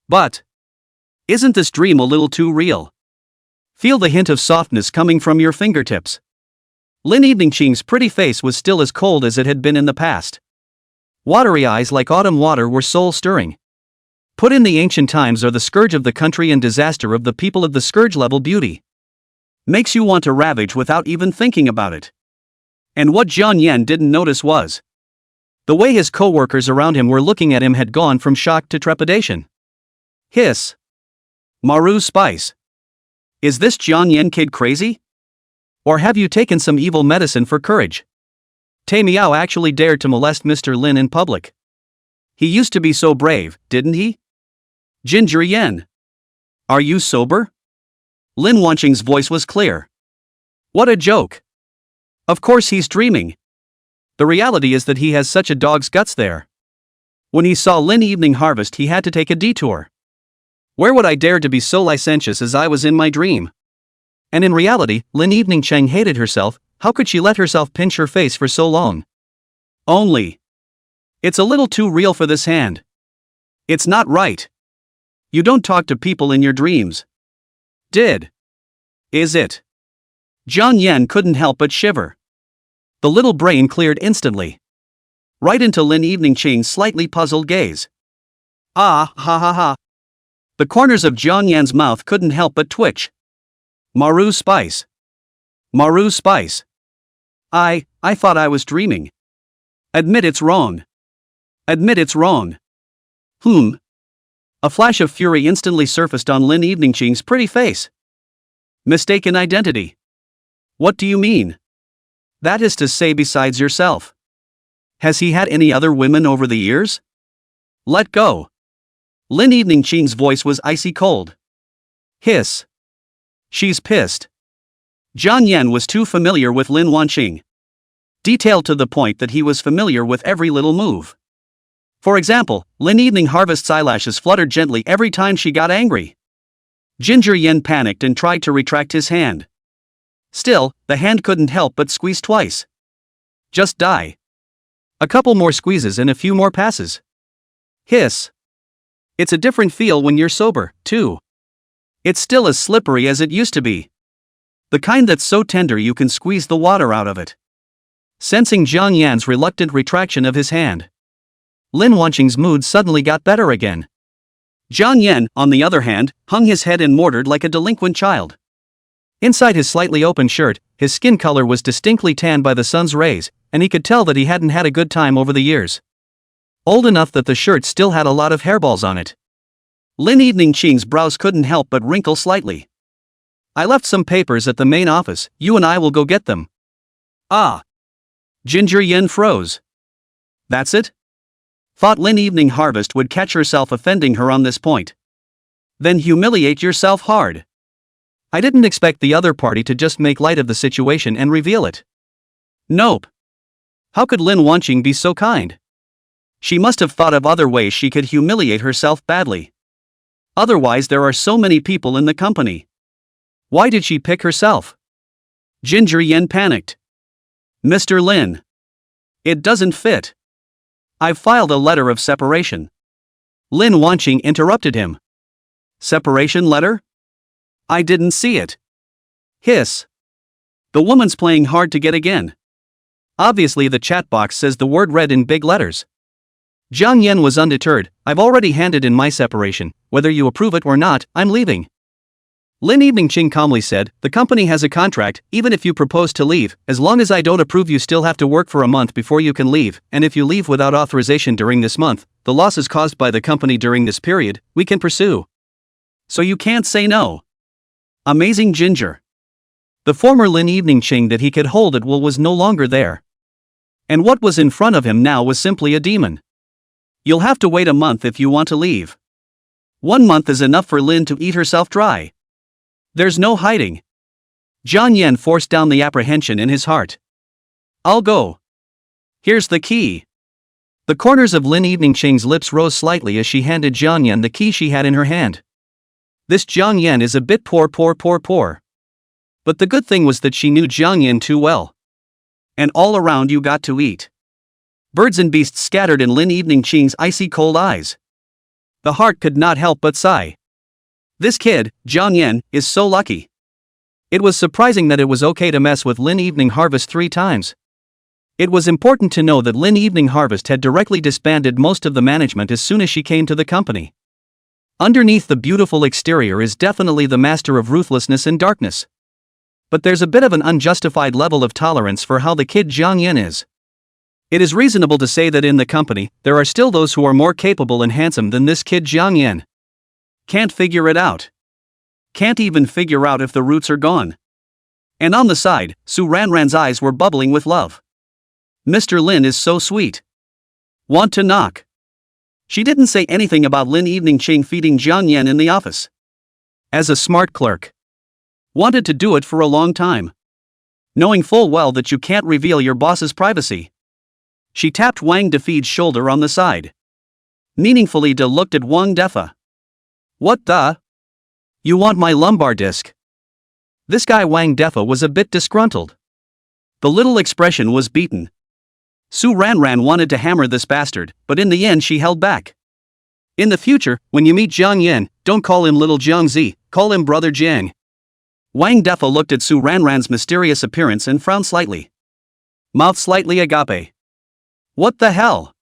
But isn't this dream a little too real? Feel the hint of softness coming from your fingertips. Lin Evening Ching's pretty face was still as cold as it had been in the past. Watery eyes like autumn water were soul-stirring. Put in the ancient times are the scourge of the country and disaster of the people of the scourge-level beauty. Makes you want to ravage without even thinking about it. And what Jiang Yan didn't notice was the way his co-workers around him were looking at him had gone from shock to trepidation. Hiss. Maru Spice. Is this Jiang Yan kid crazy? Or have you taken some evil medicine for courage? Tay Miao actually dared to molest Mr. Lin in public. He used to be so brave, didn't he? Ginger Yen. Are you sober? Lin Wanqing's voice was clear. What a joke. Of course he's dreaming. The reality is that he has such a dog's guts there. When he saw Lin Evening Harvest he had to take a detour. Where would I dare to be so licentious as I was in my dream? And in reality, Lin Evening Cheng hated herself. How could she let herself pinch her face for so long? Only. It's a little too real for this hand. It's not right. You don't talk to people in your dreams. Is it? Jiang Yan couldn't help but shiver. The little brain cleared instantly. Right into Lin Evening Ching's slightly puzzled gaze. Ah, ha ha ha. The corners of Jiang Yan's mouth couldn't help but twitch. Maru Spice. Maru Spice. I thought I was dreaming. Admit it's wrong. Admit it's wrong. A flash of fury instantly surfaced on Lin Evening Ching's pretty face. Mistaken identity. What do you mean? That is to say, besides yourself. Has he had any other women over the years? Let go. Lin Evening Ching's voice was icy cold. Hiss. She's pissed. Jiang Yan was too familiar with Lin Wanqing. Detailed to the point that he was familiar with every little move. For example, Lin Evening Harvest's eyelashes fluttered gently every time she got angry. Ginger Yen panicked and tried to retract his hand. Still, the hand couldn't help but squeeze twice. Just die. A couple more squeezes and a few more passes. Hiss. It's a different feel when you're sober, too. It's still as slippery as it used to be. The kind that's so tender you can squeeze the water out of it. Sensing Jiang Yan's reluctant retraction of his hand, Lin Wanqing's mood suddenly got better again. Jiang Yan, on the other hand, hung his head and mortared like a delinquent child. Inside his slightly open shirt, his skin color was distinctly tanned by the sun's rays, and he could tell that he hadn't had a good time over the years. Old enough that the shirt still had a lot of hairballs on it. Lin Evening Ching's brows couldn't help but wrinkle slightly. I left some papers at the main office, you and I will go get them. Ah. Ginger Yen froze. That's it? Thought Lin Evening Harvest would catch herself offending her on this point. Then humiliate yourself hard. I didn't expect the other party to just make light of the situation and reveal it. Nope. How could Lin Wanqing be so kind? She must have thought of other ways she could humiliate herself badly. Otherwise there are so many people in the company. Why did she pick herself? Ginger Yen panicked. Mr. Lin. It doesn't fit. I've filed a letter of separation. Lin Wanqing interrupted him. Separation letter? I didn't see it. Hiss. The woman's playing hard to get again. Obviously the chat box says the word red in big letters. Jiang Yan was undeterred. I've already handed in my separation. Whether you approve it or not, I'm leaving. Lin Evening Ching calmly said, the company has a contract. Even if you propose to leave, as long as I don't approve, you still have to work for a month before you can leave, and if you leave without authorization during this month, the losses caused by the company during this period, we can pursue. So you can't say no. Amazing ginger. The former Lin Evening Ching that he could hold at will was no longer there. And what was in front of him now was simply a demon. You'll have to wait a month if you want to leave. 1 month is enough for Lin to eat herself dry. There's no hiding. Jiang Yan forced down the apprehension in his heart. I'll go. Here's the key. The corners of Lin Evening Ching's lips rose slightly as she handed Jiang Yan the key she had in her hand. This Jiang Yan is a bit poor. But the good thing was that she knew Jiang Yan too well. And all around you got to eat. Birds and beasts scattered in Lin Evening Ching's icy cold eyes. The heart could not help but sigh. This kid, Jiang Yan, is so lucky. It was surprising that it was okay to mess with Lin Evening Harvest 3 times. It was important to know that Lin Evening Harvest had directly disbanded most of the management as soon as she came to the company. Underneath the beautiful exterior is definitely the master of ruthlessness and darkness. But there's a bit of an unjustified level of tolerance for how the kid Jiang Yan is. It is reasonable to say that in the company, there are still those who are more capable and handsome than this kid Jiang Yan. Can't figure it out. Can't even figure out if the roots are gone. And on the side, Su Ranran's eyes were bubbling with love. Mr. Lin is so sweet. Want to knock? She didn't say anything about Lin Evening Ching feeding Jiang Yan in the office. As a smart clerk. Wanted to do it for a long time. Knowing full well that you can't reveal your boss's privacy. She tapped Wang Defe's shoulder on the side. Meaningfully looked at Wang Defa. What the? You want my lumbar disc? This guy Wang Defa was a bit disgruntled. The little expression was beaten. Su Ranran wanted to hammer this bastard, but in the end she held back. In the future, when you meet Jiang Yan, don't call him little Jiang Zi, call him brother Jiang. Wang Defa looked at Su Ranran's mysterious appearance and frowned slightly. Mouth slightly agape. What the hell?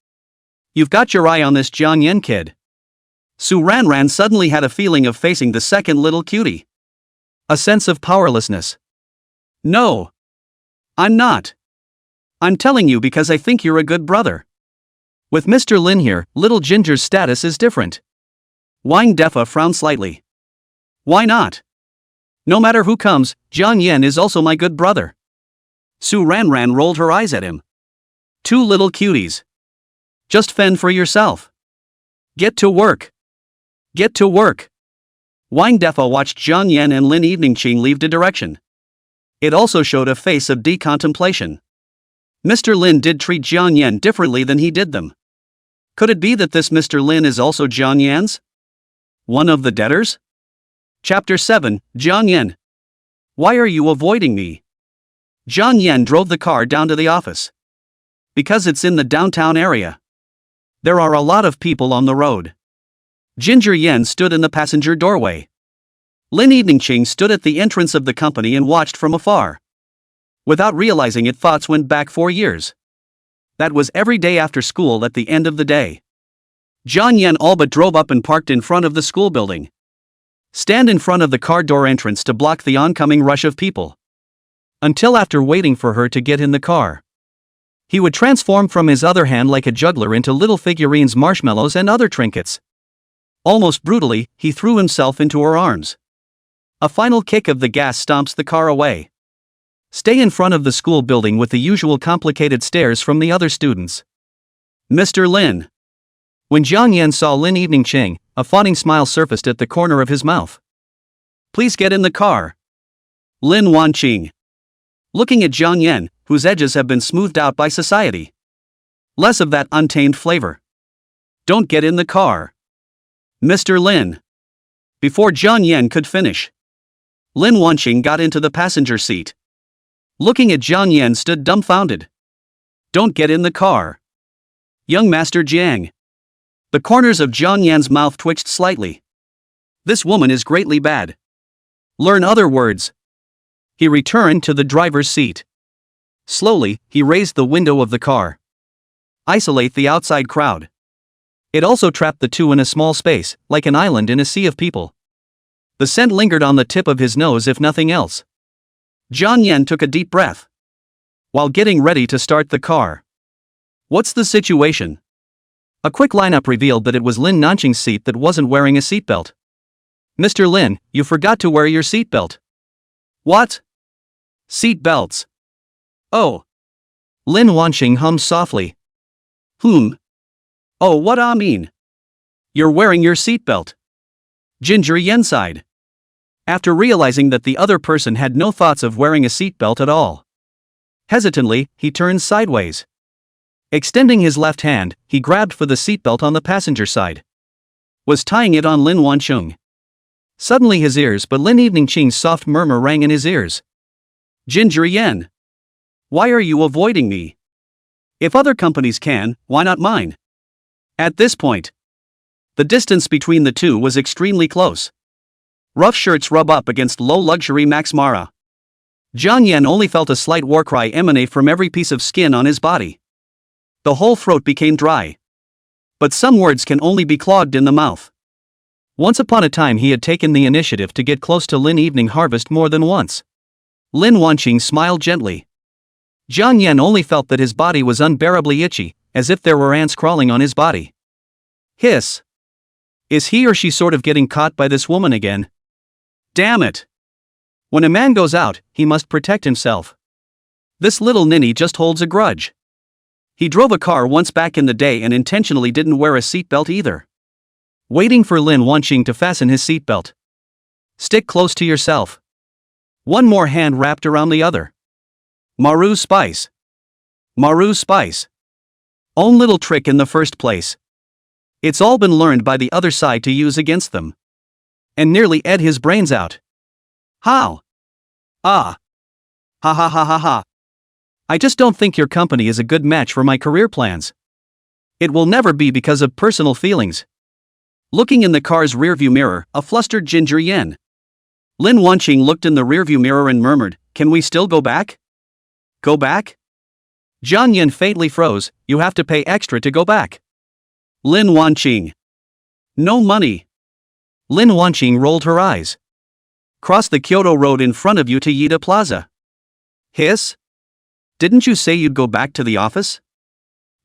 You've got your eye on this Jiang Yan kid. Su Ranran suddenly had a feeling of facing the second little cutie. A sense of powerlessness. No. I'm not. I'm telling you because I think you're a good brother. With Mr. Lin here, little Ginger's status is different. Wang Defa frowned slightly. Why not? No matter who comes, Jiang Yan is also my good brother. Su Ranran rolled her eyes at him. 2 little cuties. Just fend for yourself. Get to work. Get to work. Wang Defa watched Jiang Yan and Lin Evening Ching leave the direction. It also showed a face of decontemplation. Mr. Lin did treat Jiang Yan differently than he did them. Could it be that this Mr. Lin is also Jiang Yan's? One of the debtors? Chapter 7, Jiang Yan. Why are you avoiding me? Jiang Yan drove the car down to the office. Because it's in the downtown area. There are a lot of people on the road. Ginger Yan stood in the passenger doorway. Lin Evening Ching stood at the entrance of the company and watched from afar. Without realizing it, thoughts went back 4 years. That was every day after school at the end of the day. Jiang Yan all but drove up and parked in front of the school building. Stand in front of the car door entrance to block the oncoming rush of people. Until after waiting for her to get in the car. He would transform from his other hand like a juggler into little figurines, marshmallows and other trinkets. Almost brutally, he threw himself into her arms. A final kick of the gas stomps the car away. Stay in front of the school building with the usual complicated stares from the other students. Mr. Lin. When Jiang Yan saw Lin Evening Ching, a fawning smile surfaced at the corner of his mouth. Please get in the car. Lin Wanqing. Looking at Jiang Yan, whose edges have been smoothed out by society. Less of that untamed flavor. Don't get in the car. Mr. Lin. Before Jiang Yan could finish, Lin Wanqing got into the passenger seat. Looking at Jiang Yan stood dumbfounded. Don't get in the car. Young Master Jiang. The corners of Jiang Yan's mouth twitched slightly. This woman is greatly bad. Learn other words. He returned to the driver's seat. Slowly, he raised the window of the car. Isolate the outside crowd. It also trapped the two in a small space, like an island in a sea of people. The scent lingered on the tip of his nose if nothing else. Jiang Yan took a deep breath. While getting ready to start the car. What's the situation? A quick lineup revealed that it was Lin Nanqing's seat that wasn't wearing a seatbelt. Mr. Lin, you forgot to wear your seatbelt. What? Seat belts. Oh. Lin Wanqing hummed softly. Oh, what I mean? You're wearing your seatbelt. Ginger Yen sighed. After realizing that the other person had no thoughts of wearing a seatbelt at all. Hesitantly, he turned sideways. Extending his left hand, he grabbed for the seatbelt on the passenger side. Was tying it on Lin Wanqing. Suddenly his ears but Lin Eveningqing's soft murmur rang in his ears. Ginger Yen. Why are you avoiding me? If other companies can, why not mine? At this point, the distance between the two was extremely close. Rough shirts rub up against low-luxury Max Mara. Jiang Yan only felt a slight war cry emanate from every piece of skin on his body. The whole throat became dry. But some words can only be clogged in the mouth. Once upon a time he had taken the initiative to get close to Lin Evening Harvest more than once. Lin Wanqing smiled gently. Jiang Yan only felt that his body was unbearably itchy, as if there were ants crawling on his body. Hiss. Is he or she sort of getting caught by this woman again? Damn it. When a man goes out, he must protect himself. This little ninny just holds a grudge. He drove a car once back in the day and intentionally didn't wear a seatbelt either. Waiting for Lin Wanqing to fasten his seatbelt. Stick close to yourself. One more hand wrapped around the other. Maru Spice. Maru Spice. Own little trick in the first place. It's all been learned by the other side to use against them. And nearly ate his brains out. How? Ah. Ha ha ha ha ha. I just don't think your company is a good match for my career plans. It will never be because of personal feelings. Looking in the car's rearview mirror, a flustered Ginger Yen. Lin Wanqing looked in the rearview mirror and murmured, "Can we still go back?" Go back? Jiang Yan faintly froze. You have to pay extra to go back. Lin Wanqing. No money. Lin Wanqing rolled her eyes. Cross the Kyoto Road in front of you to Yida Plaza. Hiss? Didn't you say you'd go back to the office?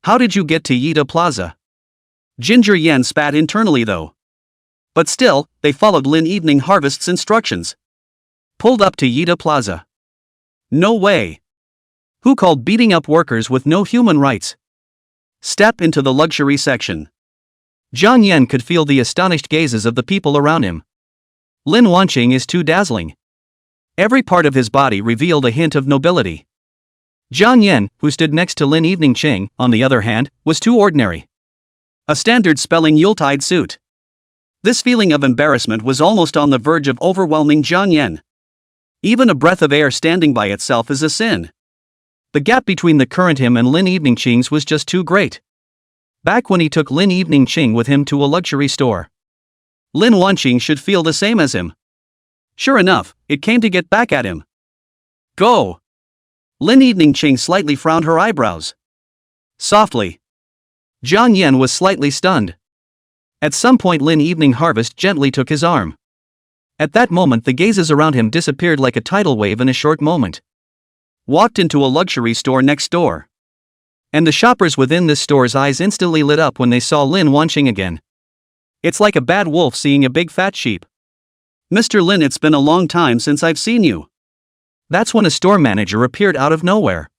How did you get to Yida Plaza? Ginger Yen spat internally though. But still, they followed Lin Evening Harvest's instructions. Pulled up to Yida Plaza. No way. Who called beating up workers with no human rights? Step into the luxury section. Jiang Yan could feel the astonished gazes of the people around him. Lin Wanqing is too dazzling. Every part of his body revealed a hint of nobility. Jiang Yan, who stood next to Lin Eveningqing, on the other hand, was too ordinary. A standard spelling Yuletide suit. This feeling of embarrassment was almost on the verge of overwhelming Jiang Yan. Even a breath of air standing by itself is a sin. The gap between the current him and Lin Eveningqing's was just too great. Back when he took Lin Eveningqing with him to a luxury store. Lin Wanqing should feel the same as him. Sure enough, it came to get back at him. Go! Lin Eveningqing slightly frowned her eyebrows. Softly. Jiang Yan was slightly stunned. At some point Lin Evening Harvest gently took his arm. At that moment the gazes around him disappeared like a tidal wave in a short moment. Walked into a luxury store next door. And the shoppers within this store's eyes instantly lit up when they saw Lin Wanqing again. It's like a bad wolf seeing a big fat sheep. Mr. Lin, it's been a long time since I've seen you. That's when a store manager appeared out of nowhere.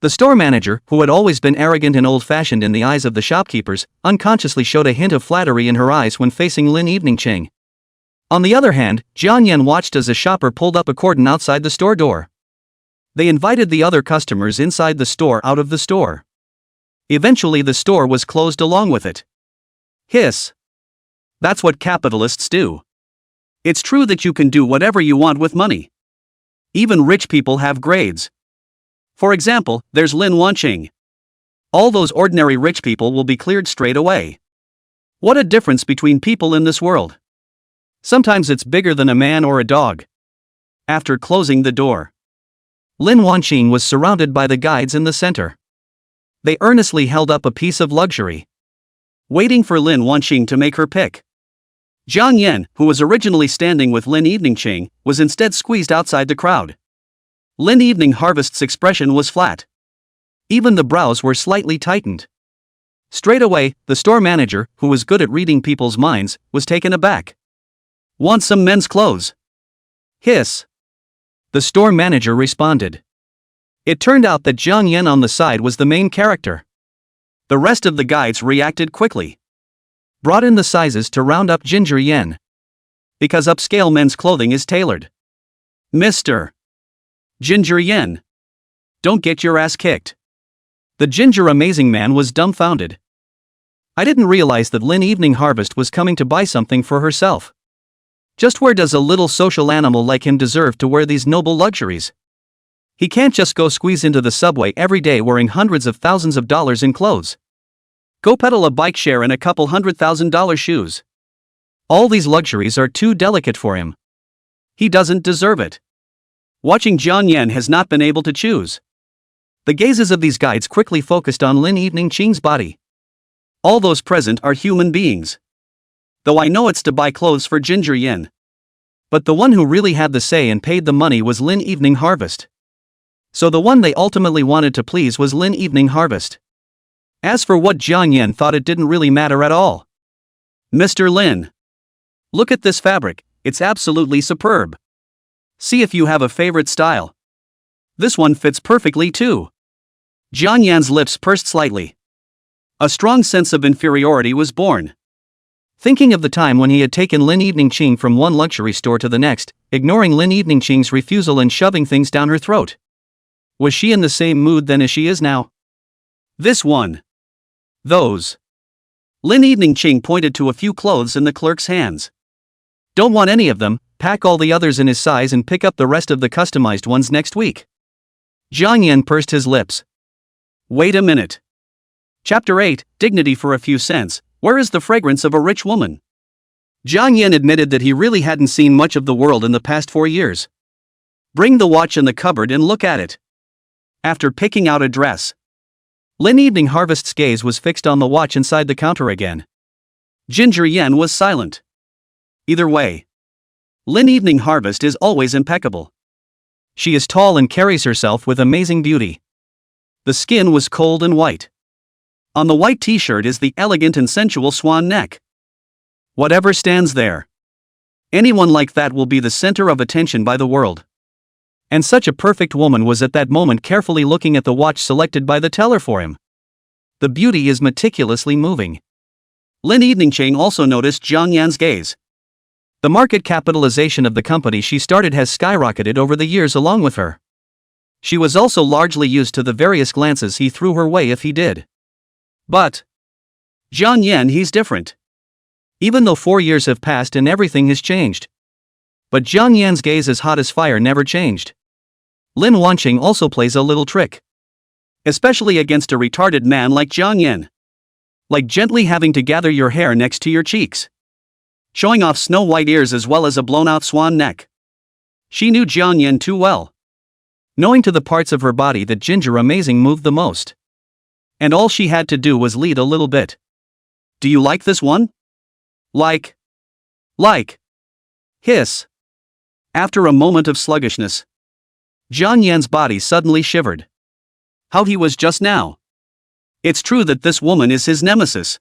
The store manager, who had always been arrogant and old-fashioned in the eyes of the shopkeepers, unconsciously showed a hint of flattery in her eyes when facing Lin Eveningqing. On the other hand, Jiang Yan watched as a shopper pulled up a cordon outside the store door. They invited the other customers inside the store out of the store. Eventually the store was closed along with it. Hiss. That's what capitalists do. It's true that you can do whatever you want with money. Even rich people have grades. For example, there's Lin Wanqing. All those ordinary rich people will be cleared straight away. What a difference between people in this world. Sometimes it's bigger than a man or a dog. After closing the door, Lin Wanqing was surrounded by the guides in the center. They earnestly held up a piece of luxury, waiting for Lin Wanqing to make her pick. Jiang Yan, who was originally standing with Lin Eveningqing, was instead squeezed outside the crowd. Lin Evening Harvest's expression was flat. Even the brows were slightly tightened. Straight away, the store manager, who was good at reading people's minds, was taken aback. Want some men's clothes? Hiss. The store manager responded. It turned out that Jiang Yan on the side was the main character. The rest of the guides reacted quickly. Brought in the sizes to round up Ginger Yen. Because upscale men's clothing is tailored. Mr. Ginger Yen. Don't get your ass kicked. The Ginger Amazing Man was dumbfounded. I didn't realize that Lin Evening Harvest was coming to buy something for herself. Just where does a little social animal like him deserve to wear these noble luxuries? He can't just go squeeze into the subway every day wearing hundreds of thousands of dollars in clothes. Go pedal a bike share in a couple $100,000 shoes. All these luxuries are too delicate for him. He doesn't deserve it. Watching Jiang Yan has not been able to choose. The gazes of these guides quickly focused on Lin Evening Qing's body. All those present are human beings. Though I know it's to buy clothes for Ginger Yen. But the one who really had the say and paid the money was Lin Evening Harvest. So the one they ultimately wanted to please was Lin Evening Harvest. As for what Jiang Yan thought, it didn't really matter at all. Mr. Lin. Look at this fabric, it's absolutely superb. See if you have a favorite style. This one fits perfectly too. Jiang Yan's lips pursed slightly. A strong sense of inferiority was born. Thinking of the time when he had taken Lin Evening Qing from one luxury store to the next, ignoring Lin Evening Qing's refusal and shoving things down her throat. Was she in the same mood then as she is now? This one. Those. Lin Evening Qing pointed to a few clothes in the clerk's hands. Don't want any of them, pack all the others in his size and pick up the rest of the customized ones next week. Jiang Yan pursed his lips. Wait a minute. Chapter 8, Dignity for a Few Cents, Where is the Fragrance of a Rich Woman? Jiang Yan admitted that he really hadn't seen much of the world in the past 4 years. Bring the watch in the cupboard and look at it. After picking out a dress, Lin Evening Harvest's gaze was fixed on the watch inside the counter again. Ginger Yen was silent. Either way, Lin Evening Harvest is always impeccable. She is tall and carries herself with amazing beauty. The skin was cold and white. On the white t-shirt is the elegant and sensual swan neck. Whatever stands there, anyone like that will be the center of attention by the world. And such a perfect woman was at that moment carefully looking at the watch selected by the teller for him. The beauty is meticulously moving. Lin Evening Chang also noticed Jiang Yan's gaze. The market capitalization of the company she started has skyrocketed over the years along with her. She was also largely used to the various glances he threw her way if he did. But Jiang Yan, he's different. Even though 4 years have passed and everything has changed. But Jiang Yan's gaze as hot as fire never changed. Lin Wanqing also plays a little trick. Especially against a retarded man like Jiang Yan. Like gently having to gather your hair next to your cheeks. Showing off snow white ears as well as a blown out swan neck. She knew Jiang Yan too well. Knowing to the parts of her body that Ginger Amazing moved the most. And all she had to do was lead a little bit. Do you like this one? Like. Hiss. After a moment of sluggishness, Jiang Yan's body suddenly shivered. How he was just now. It's true that this woman is his nemesis.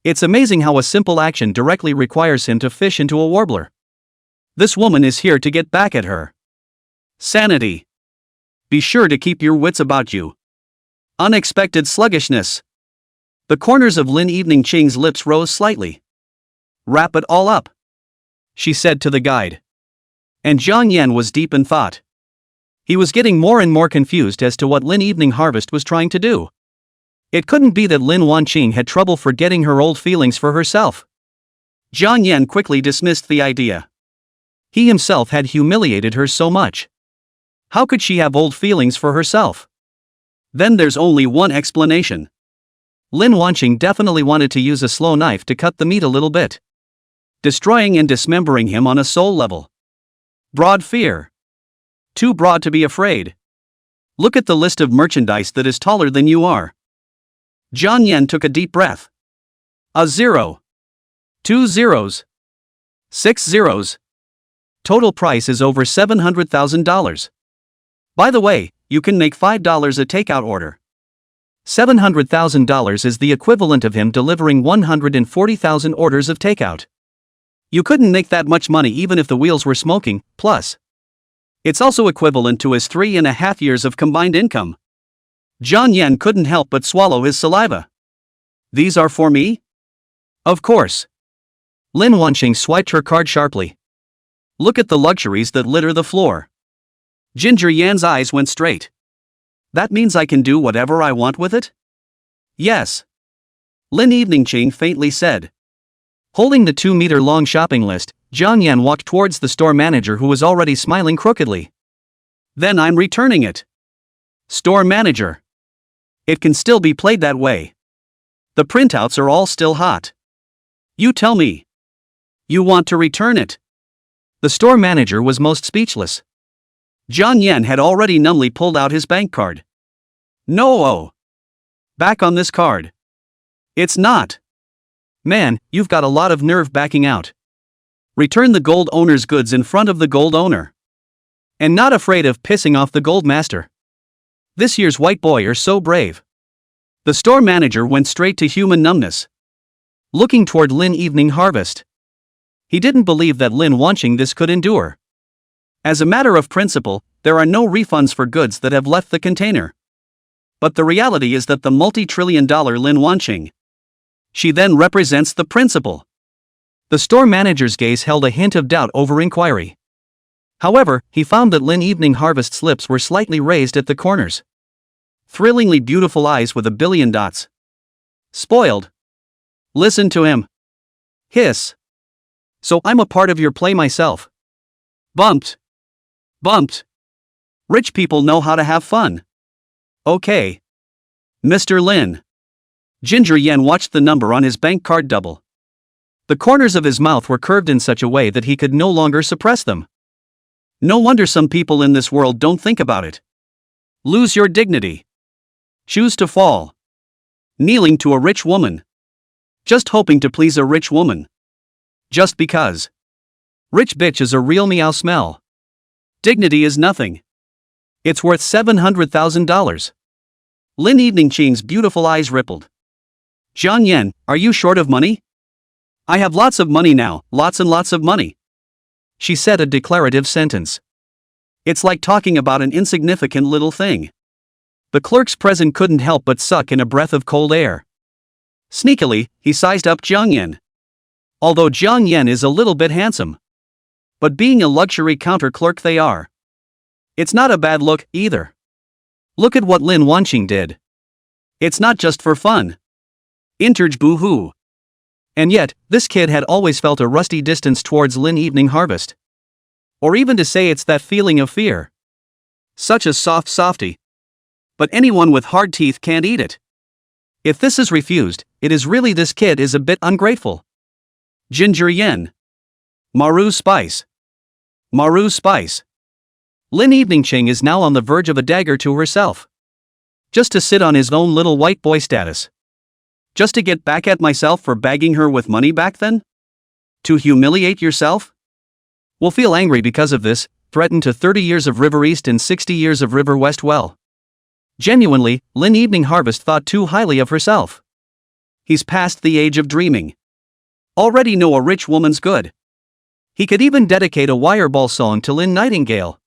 It's amazing how a simple action directly requires him to fish into a warbler. This woman is here to get back at her. Sanity. Be sure to keep your wits about you. Unexpected sluggishness. The corners of Lin Evening Ching's lips rose slightly. Wrap it all up, she said to the guide. And Jiang Yan was deep in thought. He was getting more and more confused as to what Lin Evening Harvest was trying to do. It couldn't be that Lin Wanqing had trouble forgetting her old feelings for herself. Jiang Yan quickly dismissed the idea. He himself had humiliated her so much. How could she have old feelings for herself? Then there's only one explanation. Lin Wanqing definitely wanted to use a slow knife to cut the meat a little bit. Destroying and dismembering him on a soul level. Broad fear. Too broad to be afraid. Look at the list of merchandise that is taller than you are. Jiang Yan took a deep breath. A 0. 2 zeros. 6 zeros. Total price is over $700,000. By the way, you can make $5 a takeout order. $700,000 is the equivalent of him delivering 140,000 orders of takeout. You couldn't make that much money even if the wheels were smoking, plus. It's also equivalent to his 3.5 years of combined income. Jiang Yan couldn't help but swallow his saliva. These are for me? Of course. Lin Wanqing swiped her card sharply. Look at the luxuries that litter the floor. Ginger Yan's eyes went straight. That means I can do whatever I want with it? Yes. Lin Eveningqing faintly said. Holding the 2-meter-long shopping list, Jiang Yan walked towards the store manager who was already smiling crookedly. Then I'm returning it. Store manager. It can still be played that way. The printouts are all still hot. You tell me. You want to return it? The store manager was most speechless. Jiang Yan had already numbly pulled out his bank card. No. Back on this card. It's not. Man, you've got a lot of nerve backing out. Return the gold owner's goods in front of the gold owner. And not afraid of pissing off the gold master. This year's white boy are so brave. The store manager went straight to human numbness. Looking toward Lin Evening Harvest. He didn't believe that Lin Wanqing this could endure. As a matter of principle, there are no refunds for goods that have left the container. But the reality is that the multi-trillion-dollar Lin Wanqing. She then represents the principle. The store manager's gaze held a hint of doubt over inquiry. However, he found that Lin Evening Harvest's lips were slightly raised at the corners. Thrillingly beautiful eyes with a billion dots. Spoiled. Listen to him. Hiss. So I'm a part of your play myself. Bumped. Rich people know how to have fun. Okay. Mr. Lin. Ginger Yan watched the number on his bank card double. The corners of his mouth were curved in such a way that he could no longer suppress them. No wonder some people in this world don't think about it. Lose your dignity. Choose to fall. Kneeling to a rich woman. Just hoping to please a rich woman. Just because. Rich bitch is a real meow smell. Dignity is nothing. It's worth $700,000. Lin Eveningqing's beautiful eyes rippled. Jiang Yan, are you short of money? I have lots of money now, lots and lots of money. She said a declarative sentence. It's like talking about an insignificant little thing. The clerks present couldn't help but suck in a breath of cold air. Sneakily, he sized up Jiang Yan. Although Jiang Yan is a little bit handsome. But being a luxury counter clerk they are. It's not a bad look, either. Look at what Lin Wanqing did. It's not just for fun. Interge boo-hoo. And yet, this kid had always felt a rusty distance towards Lin Evening Harvest. Or even to say it's that feeling of fear. Such a soft softy. But anyone with hard teeth can't eat it. If this is refused, it is really this kid is a bit ungrateful. Ginger Yen. Maru Spice. Maru Spice. Lin Eveningqing is now on the verge of a dagger to herself. Just to sit on his own little white boy status. Just to get back at myself for bagging her with money back then? To humiliate yourself? Will feel angry because of this, threaten to 30 years of River East and 60 years of River West well. Genuinely, Lin Evening Harvest thought too highly of herself. He's past the age of dreaming. Already know a rich woman's good. He could even dedicate a wireball song to Lynn Nightingale.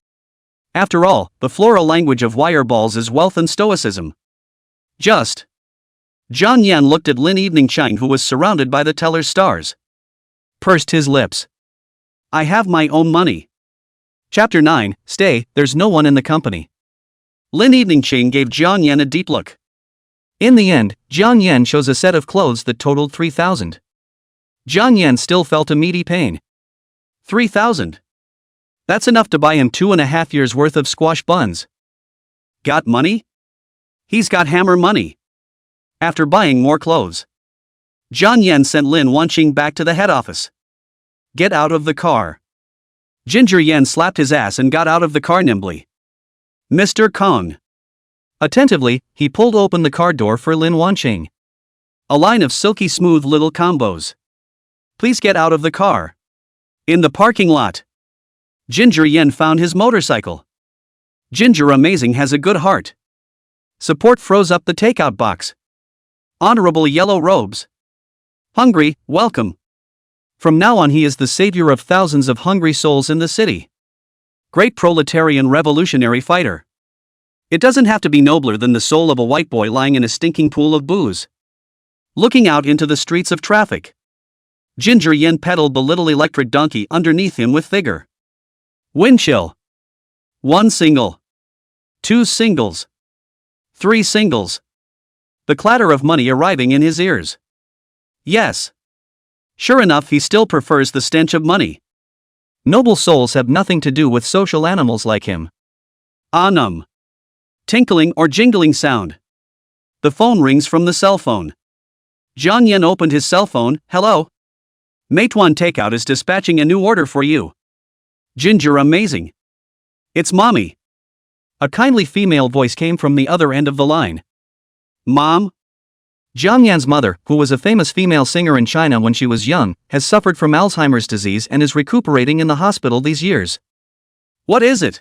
After all, the floral language of wireballs is wealth and stoicism. Just. Jiang Yan looked at Lin Eveningqing, who was surrounded by the teller's stars. Pursed his lips. I have my own money. Chapter 9, Stay, there's no one in the company. Lin Eveningqing gave Jiang Yan a deep look. In the end, Jiang Yan chose a set of clothes that totaled 3,000. Jiang Yan still felt a meaty pain. 3,000. That's enough to buy him 2.5 years' worth of squash buns. Got money? He's got hammer money. After buying more clothes, Jiang Yan sent Lin Wanqing back to the head office. Get out of the car. Ginger Yan slapped his ass and got out of the car nimbly. Mr. Kong. Attentively, he pulled open the car door for Lin Wanqing. A line of silky smooth little combos. Please get out of the car. In the parking lot. Ginger Yan found his motorcycle. Ginger Amazing has a good heart. Support froze up the takeout box. Honorable yellow robes. Hungry, welcome. From now on he is the savior of thousands of hungry souls in the city. Great proletarian revolutionary fighter. It doesn't have to be nobler than the soul of a white boy lying in a stinking pool of booze, looking out into the streets of traffic. Ginger Yen pedaled the little electric donkey underneath him with vigor. Wind chill. 1 single. 2 singles. 3 singles. The clatter of money arriving in his ears. Yes. Sure enough, he still prefers the stench of money. Noble souls have nothing to do with social animals like him. Anum. Tinkling or jingling sound. The phone rings from the cell phone. Jiang Yen opened his cell phone. Hello? Meituan Takeout is dispatching a new order for you. Ginger amazing. It's mommy. A kindly female voice came from the other end of the line. Mom? Jiang Yan's mother, who was a famous female singer in China when she was young, has suffered from Alzheimer's disease and is recuperating in the hospital these years. What is it?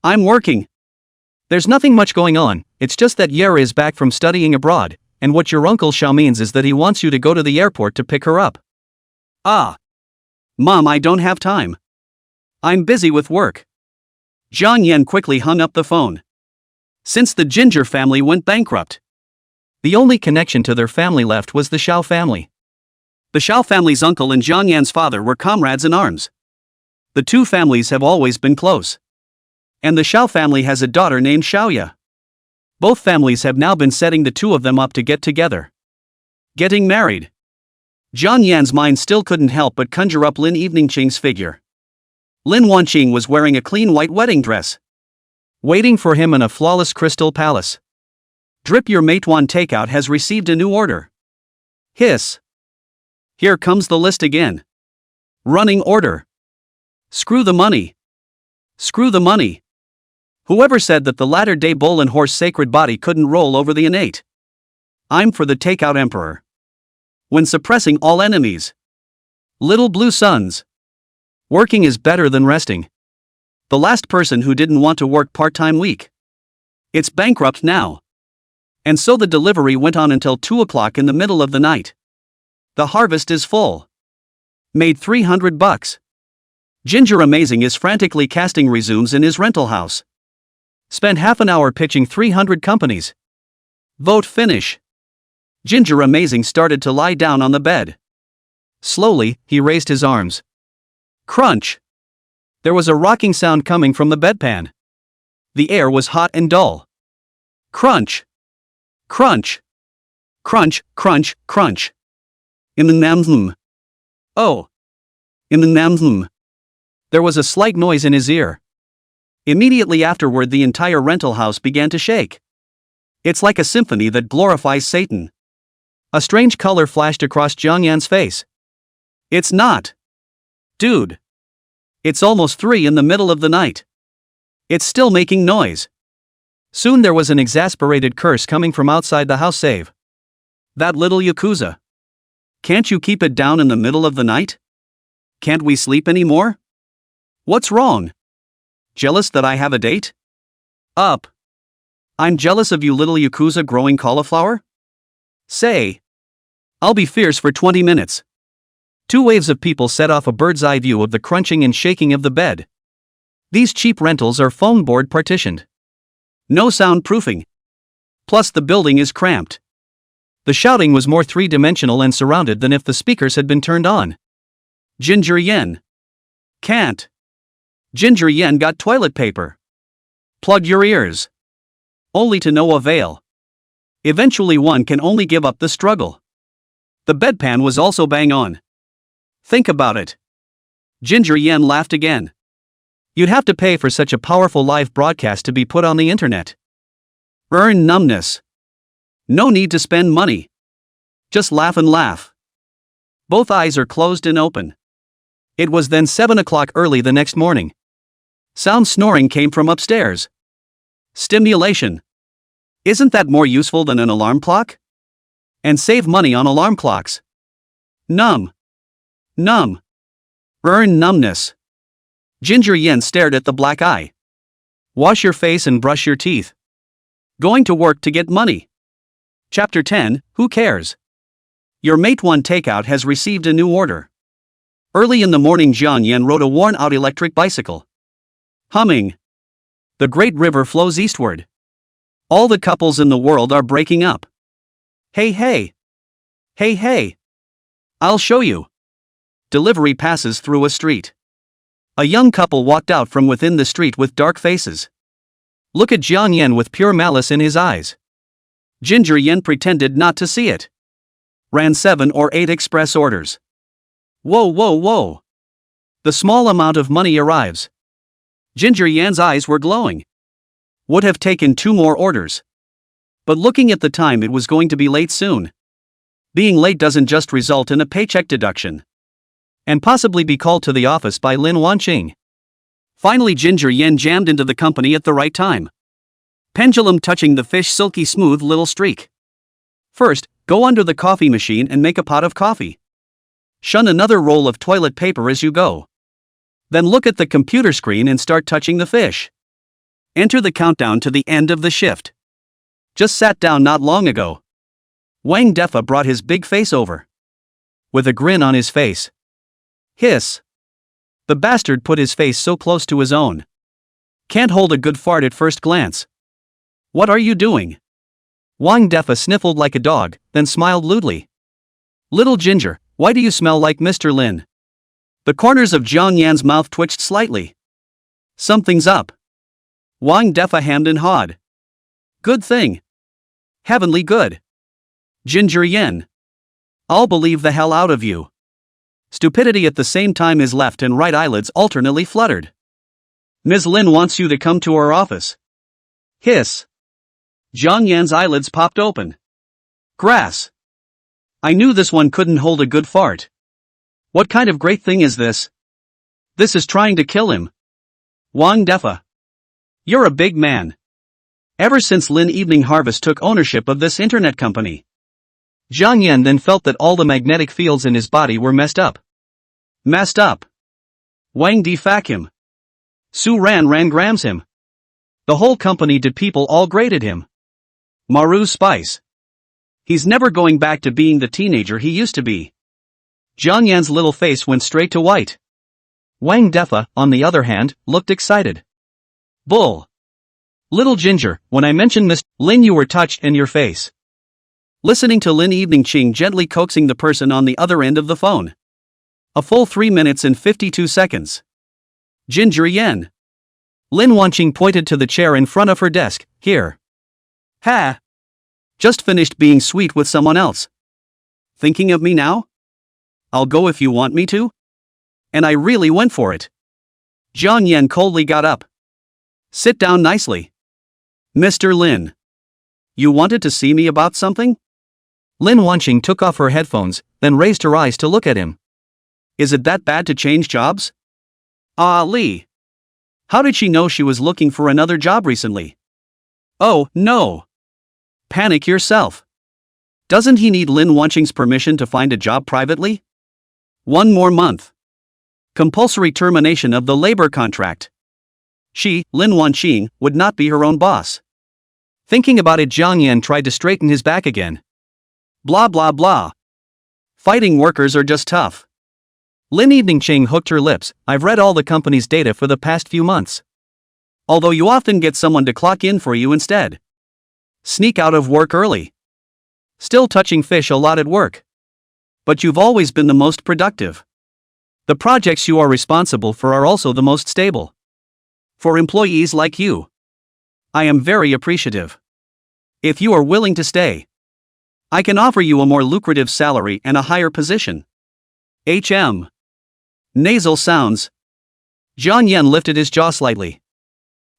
I'm working. There's nothing much going on, it's just that Yera is back from studying abroad, and what your uncle Xiao means is that he wants you to go to the airport to pick her up. Ah. Mom, I don't have time. I'm busy with work. Jiang Yan quickly hung up the phone. Since the Ginger family went bankrupt, the only connection to their family left was the Xiao family. The Xiao family's uncle and Jiang Yan's father were comrades in arms. The two families have always been close. And the Xiao family has a daughter named Xiaoya. Both families have now been setting the two of them up to get together. Getting married. Jiang Yan's mind still couldn't help but conjure up Lin Eveningqing's figure. Lin Wanqing was wearing a clean white wedding dress, waiting for him in a flawless crystal palace. Drip, your Meituan Takeout has received a new order. Hiss. Here comes the list again. Running order. Screw the money. Screw the money. Whoever said that the latter-day bull and horse sacred body couldn't roll over the innate? I'm for the Takeout Emperor. When suppressing all enemies. Little blue suns. Working is better than resting. The last person who didn't want to work part-time week. It's bankrupt now. And so the delivery went on until 2 o'clock in the middle of the night. The harvest is full. Made $300. Ginger Amazing is frantically casting resumes in his rental house. Spent half an hour pitching 300 companies. Vote finish. Ginger Amazing started to lie down on the bed. Slowly, he raised his arms. Crunch. There was a rocking sound coming from the bedpan. The air was hot and dull. Crunch. Crunch. Crunch, crunch, crunch. In the namsm. Oh. In the namsm. There was a slight noise in his ear. Immediately afterward, the entire rental house began to shake. It's like a symphony that glorifies Satan. A strange color flashed across Jiang Yan's face. It's not. Dude. It's almost 3 in the middle of the night. It's still making noise. Soon there was an exasperated curse coming from outside the house. Save. That little Yakuza. Can't you keep it down in the middle of the night? Can't we sleep anymore? What's wrong? Jealous that I have a date? Up. I'm jealous of you, little Yakuza growing cauliflower? Say. I'll be fierce for 20 minutes. 2 waves of people set off a bird's eye view of the crunching and shaking of the bed. These cheap rentals are foam board partitioned. No soundproofing. Plus the building is cramped. The shouting was more 3-dimensional and surrounded than if the speakers had been turned on. Ginger Yen. Can't. Ginger Yen got toilet paper. Plug your ears. Only to no avail. Eventually one can only give up the struggle. The bedpan was also bang on. Think about it. Ginger Yen laughed again. You'd have to pay for such a powerful live broadcast to be put on the internet. Earn numbness. No need to spend money. Just laugh and laugh. Both eyes are closed and open. It was then 7 o'clock early the next morning. Sound snoring came from upstairs. Stimulation. Isn't that more useful than an alarm clock? And save money on alarm clocks. Numb. Numb. Earn numbness. Ginger Yen stared at the black eye. Wash your face and brush your teeth. Going to work to get money. Chapter 10, Who cares? Your Meituan Takeout has received a new order. Early in the morning, Jiang Yan rode a worn-out electric bicycle. Humming. The great river flows eastward. All the couples in the world are breaking up. Hey hey. Hey hey. I'll show you. Delivery passes through a street. A young couple walked out from within the street with dark faces. Look at Jiang Yan with pure malice in his eyes. Ginger Yan pretended not to see it. Ran 7 or 8 express orders. Whoa whoa whoa. The small amount of money arrives. Ginger Yan's eyes were glowing. Would have taken 2 more orders. But looking at the time, it was going to be late soon. Being late doesn't just result in a paycheck deduction. And possibly be called to the office by Lin Wanqing. Finally, Ginger Yan jammed into the company at the right time. Pendulum touching the fish silky smooth little streak. First, go under the coffee machine and make a pot of coffee. Shun another roll of toilet paper as you go. Then look at the computer screen and start touching the fish. Enter the countdown to the end of the shift. Just sat down not long ago. Wang Defa brought his big face over. With a grin on his face. Hiss. The bastard put his face so close to his own. Can't hold a good fart at first glance. What are you doing? Wang Defa sniffled like a dog, then smiled lewdly. Little Ginger, why do you smell like Mr. Lin? The corners of Jiang Yan's mouth twitched slightly. Something's up. Wang Defa hemmed and hawed. Good thing. Heavenly good. Ginger Yan. I'll believe the hell out of you. Stupidity at the same time his left and right eyelids alternately fluttered. Ms. Lin wants you to come to her office. Hiss. Jiang Yan's eyelids popped open. Grass. I knew this one couldn't hold a good fart. What kind of great thing is this? This is trying to kill him. Wang Defa. You're a big man. Ever since Lin Evening Harvest took ownership of this internet company. Jiang Yan then felt that all the magnetic fields in his body were messed up. Messed up. Wang defac him. Su Ran grams him. The whole company did people all graded him. Maru Spice. He's never going back to being the teenager he used to be. Jiang Yan's little face went straight to white. Wang Defa, on the other hand, looked excited. Bull. Little Ginger, when I mentioned Miss Lin, you were touched in your face. Listening to Lin Evening Ching gently coaxing the person on the other end of the phone. A full 3 minutes and 52 seconds. Ginger Yan. Lin Wanqing pointed to the chair in front of her desk. Here. Ha. Just finished being sweet with someone else. Thinking of me now? I'll go if you want me to. And I really went for it. Jiang Yan coldly got up. Sit down nicely. Mr. Lin. You wanted to see me about something? Lin Wanqing took off her headphones, then raised her eyes to look at him. Is it that bad to change jobs? Ah, Li. How did she know she was looking for another job recently? Oh, no. Panic yourself. Doesn't he need Lin Wanqing's permission to find a job privately? 1 more month. Compulsory termination of the labor contract. She, Lin Wanqing, would not be her own boss. Thinking about it, Jiang Yan tried to straighten his back again. Blah blah blah. Fighting workers are just tough. Lin Evening Ching hooked her lips. I've read all the company's data for the past few months. Although you often get someone to clock in for you instead. Sneak out of work early. Still touching fish a lot at work. But you've always been the most productive. The projects you are responsible for are also the most stable. For employees like you. I am very appreciative. If you are willing to stay, I can offer you a more lucrative salary and a higher position. HM. Nasal sounds. Jiang Yan lifted his jaw slightly.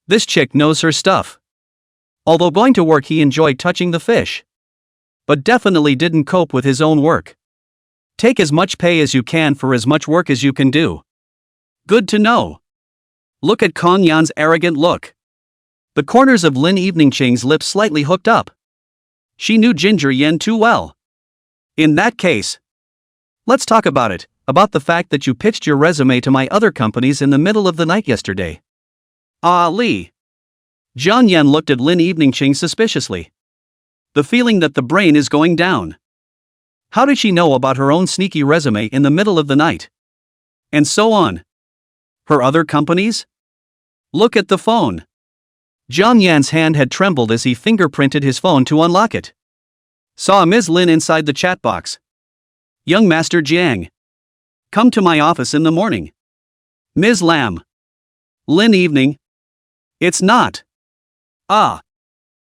This chick knows her stuff. Although going to work he enjoyed touching the fish. But definitely didn't cope with his own work. Take as much pay as you can for as much work as you can do. Good to know. Look at Kong Yan's arrogant look. The corners of Lin Evening Ching's lips slightly hooked up. She knew Ginger Yan too well. In that case, let's talk about it, about the fact that you pitched your resume to my other companies in the middle of the night yesterday. Ah, Li. Jiang Yan looked at Lin Evening Ching suspiciously. The feeling that the brain is going down. How did she know about her own sneaky resume in the middle of the night? And so on. Her other companies? Look at the phone. Jiang Yan's hand had trembled as he fingerprinted his phone to unlock it. Saw Ms. Lin inside the chat box. Young Master Jiang. Come to my office in the morning. Ms. Lam. Lin evening. It's not. Ah.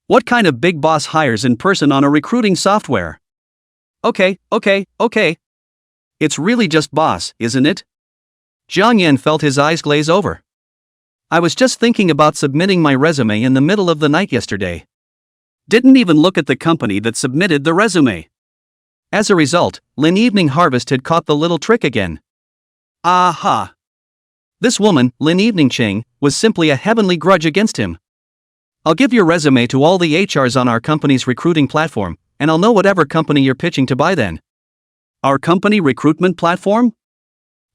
What kind of big boss hires in person on a recruiting software? Okay. It's really just boss, isn't it? Jiang Yan felt his eyes glaze over. I was just thinking about submitting my resume in the middle of the night yesterday. Didn't even look at the company that submitted the resume. As a result, Lin Evening Harvest had caught the little trick again. Aha! This woman, Lin Evening Ching, was simply a heavenly grudge against him. I'll give your resume to all the HRs on our company's recruiting platform, and I'll know whatever company you're pitching to buy then. Our company recruitment platform?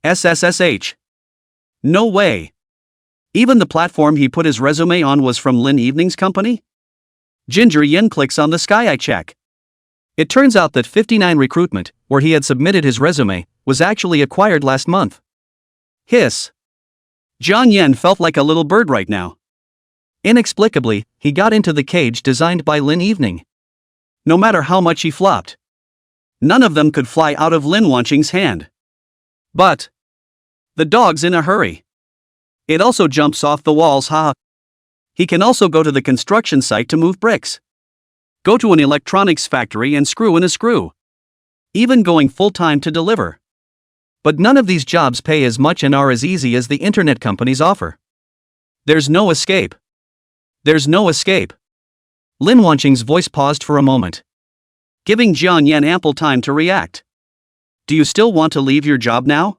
SSSH. No way. Even the platform he put his resume on was from Lin Evening's company? Ginger Yen clicks on the sky. I check. It turns out that 59 Recruitment, where he had submitted his resume, was actually acquired last month. Hiss. Jiang Yan felt like a little bird right now. Inexplicably, he got into the cage designed by Lin Evening. No matter how much he flopped, none of them could fly out of Lin Wanqing's hand. But the dog's in a hurry. It also jumps off the walls, haha. He can also go to the construction site to move bricks. Go to an electronics factory and screw in a screw. Even going full-time to deliver. But none of these jobs pay as much and are as easy as the internet companies offer. There's no escape. There's no escape. Lin Wanqing's voice paused for a moment, giving Jiang Yan ample time to react. Do you still want to leave your job now?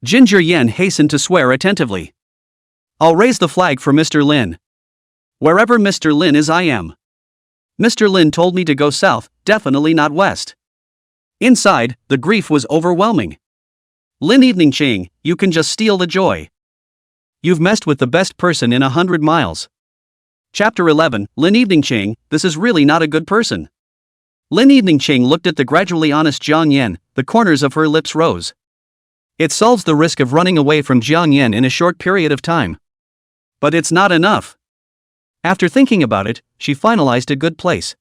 Ginger Yen hastened to swear attentively. I'll raise the flag for Mr. Lin. Wherever Mr. Lin is, I am. Mr. Lin told me to go south, definitely not west. Inside, the grief was overwhelming. Lin Evening Ching, you can just steal the joy. You've messed with the best person in 100 miles. Chapter 11, Lin Evening Ching, this is really not a good person. Lin Evening Ching looked at the gradually honest Jiang Yan, the corners of her lips rose. It solves the risk of running away from Jiang Yan in a short period of time. But it's not enough. After thinking about it, she finalized a good place.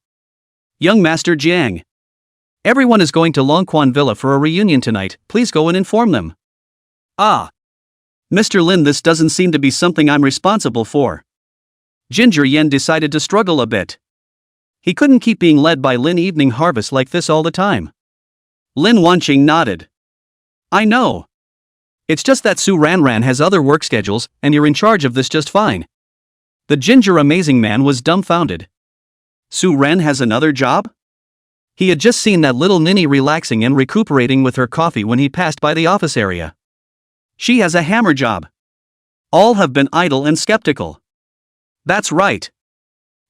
Young Master Jiang. Everyone is going to Longquan Villa for a reunion tonight, please go and inform them. Ah. Mr. Lin, this doesn't seem to be something I'm responsible for. Ginger Yen decided to struggle a bit. He couldn't keep being led by Lin Evening Harvest like this all the time. Lin Wanqing nodded. I know. It's just that Su Ranran has other work schedules, and you're in charge of this just fine. The ginger amazing man was dumbfounded. Su Ren has another job? He had just seen that little ninny relaxing and recuperating with her coffee when he passed by the office area. She has a hammer job. All have been idle and skeptical. That's right.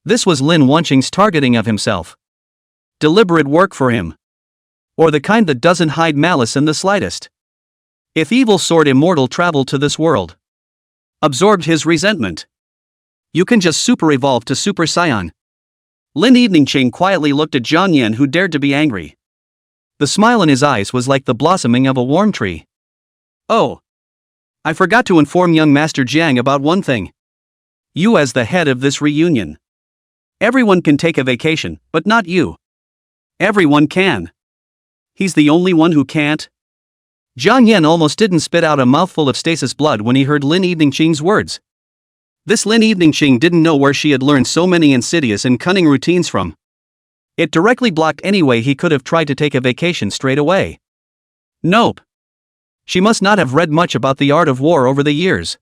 This was Lin Wanqing's targeting of himself. Deliberate work for him. Or the kind that doesn't hide malice in the slightest. If Evil Sword Immortal traveled to this world, absorbed his resentment, you can just super evolve to Super Saiyan. Lin Evening Ching quietly looked at Jiang Yan, who dared to be angry. The smile in his eyes was like the blossoming of a warm tree. Oh. I forgot to inform young Master Jiang about one thing. You as the head of this reunion. Everyone can take a vacation, but not you. Everyone can. He's the only one who can't. Jiang Yan almost didn't spit out a mouthful of stasis blood when he heard Lin Evening Ching's words. This Lin Evening Ching didn't know where she had learned so many insidious and cunning routines from. It directly blocked any way he could have tried to take a vacation straight away. Nope. She must not have read much about the art of war over the years.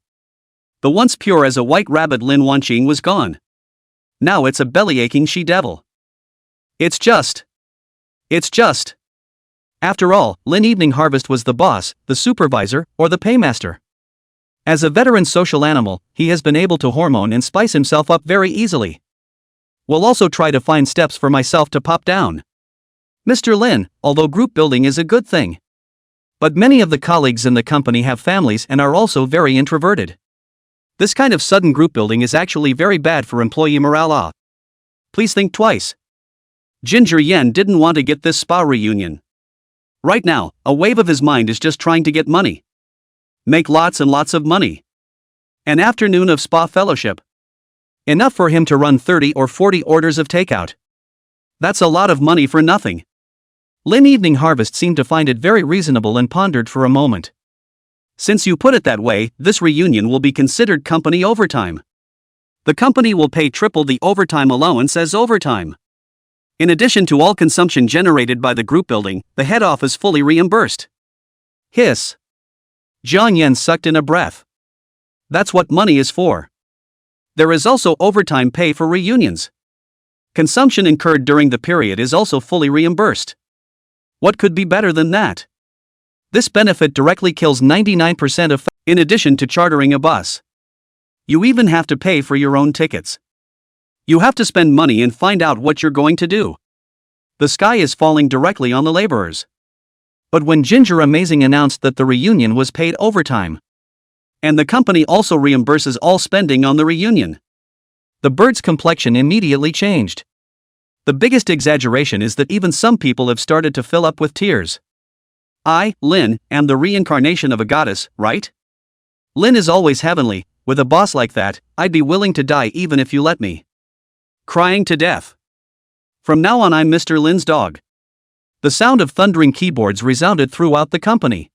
The once pure as a white rabbit Lin Wanqing was gone. Now it's a belly-aching she-devil. It's just. After all, Lin Evening Harvest was the boss, the supervisor, or the paymaster. As a veteran social animal, he has been able to hormone and spice himself up very easily. We'll also try to find steps for myself to pop down. Mr. Lin, although group building is a good thing. But many of the colleagues in the company have families and are also very introverted. This kind of sudden group building is actually very bad for employee morale. Please think twice. Ginger Yen didn't want to get this spa reunion. Right now, a wave of his mind is just trying to get money. Make lots and lots of money. An afternoon of spa fellowship. Enough for him to run 30 or 40 orders of takeout. That's a lot of money for nothing. Lin Evening Harvest seemed to find it very reasonable and pondered for a moment. Since you put it that way, this reunion will be considered company overtime. The company will pay triple the overtime allowance as overtime. In addition to all consumption generated by the group building, the head office fully reimbursed. Hiss. Jiang Yan sucked in a breath. That's what money is for. There is also overtime pay for reunions. Consumption incurred during the period is also fully reimbursed. What could be better than that? This benefit directly kills 99% of in addition to chartering a bus. You even have to pay for your own tickets. You have to spend money and find out what you're going to do. The sky is falling directly on the laborers. But when Ginger Amazing announced that the reunion was paid overtime, and the company also reimburses all spending on the reunion, the bird's complexion immediately changed. The biggest exaggeration is that even some people have started to fill up with tears. I, Lin, am the reincarnation of a goddess, right? Lin is always heavenly. With a boss like that, I'd be willing to die even if you let me. Crying to death. From now on I'm Mr. Lin's dog. The sound of thundering keyboards resounded throughout the company.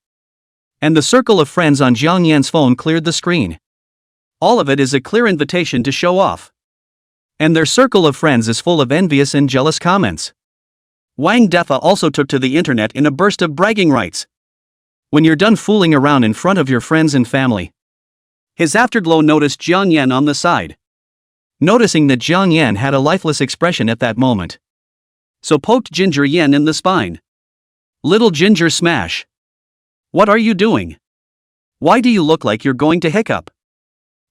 And the circle of friends on Jiang Yan's phone cleared the screen. All of it is a clear invitation to show off. And their circle of friends is full of envious and jealous comments. Wang Defa also took to the internet in a burst of bragging rights. When you're done fooling around in front of your friends and family. His afterglow noticed Jiang Yan on the side. Noticing that Jiang Yan had a lifeless expression at that moment, so poked Ginger Yan in the spine. Little Ginger Smash. What are you doing? Why do you look like you're going to hiccup?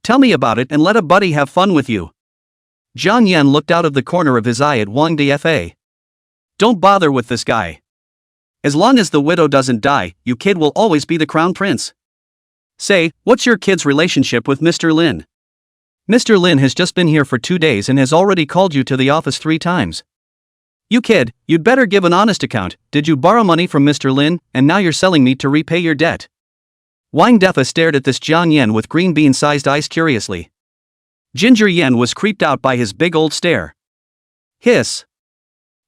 Tell me about it and let a buddy have fun with you. Jiang Yan looked out of the corner of his eye at Wang Dfa. Don't bother with this guy. As long as the widow doesn't die, you kid will always be the crown prince. Say, what's your kid's relationship with Mr. Lin? Mr. Lin has just been here for 2 days and has already called you to the office 3 times. You kid, you'd better give an honest account. Did you borrow money from Mr. Lin, and now you're selling me to repay your debt? Wang Defa stared at this Jiang Yan with green bean-sized eyes curiously. Ginger Yan was creeped out by his big old stare. Hiss.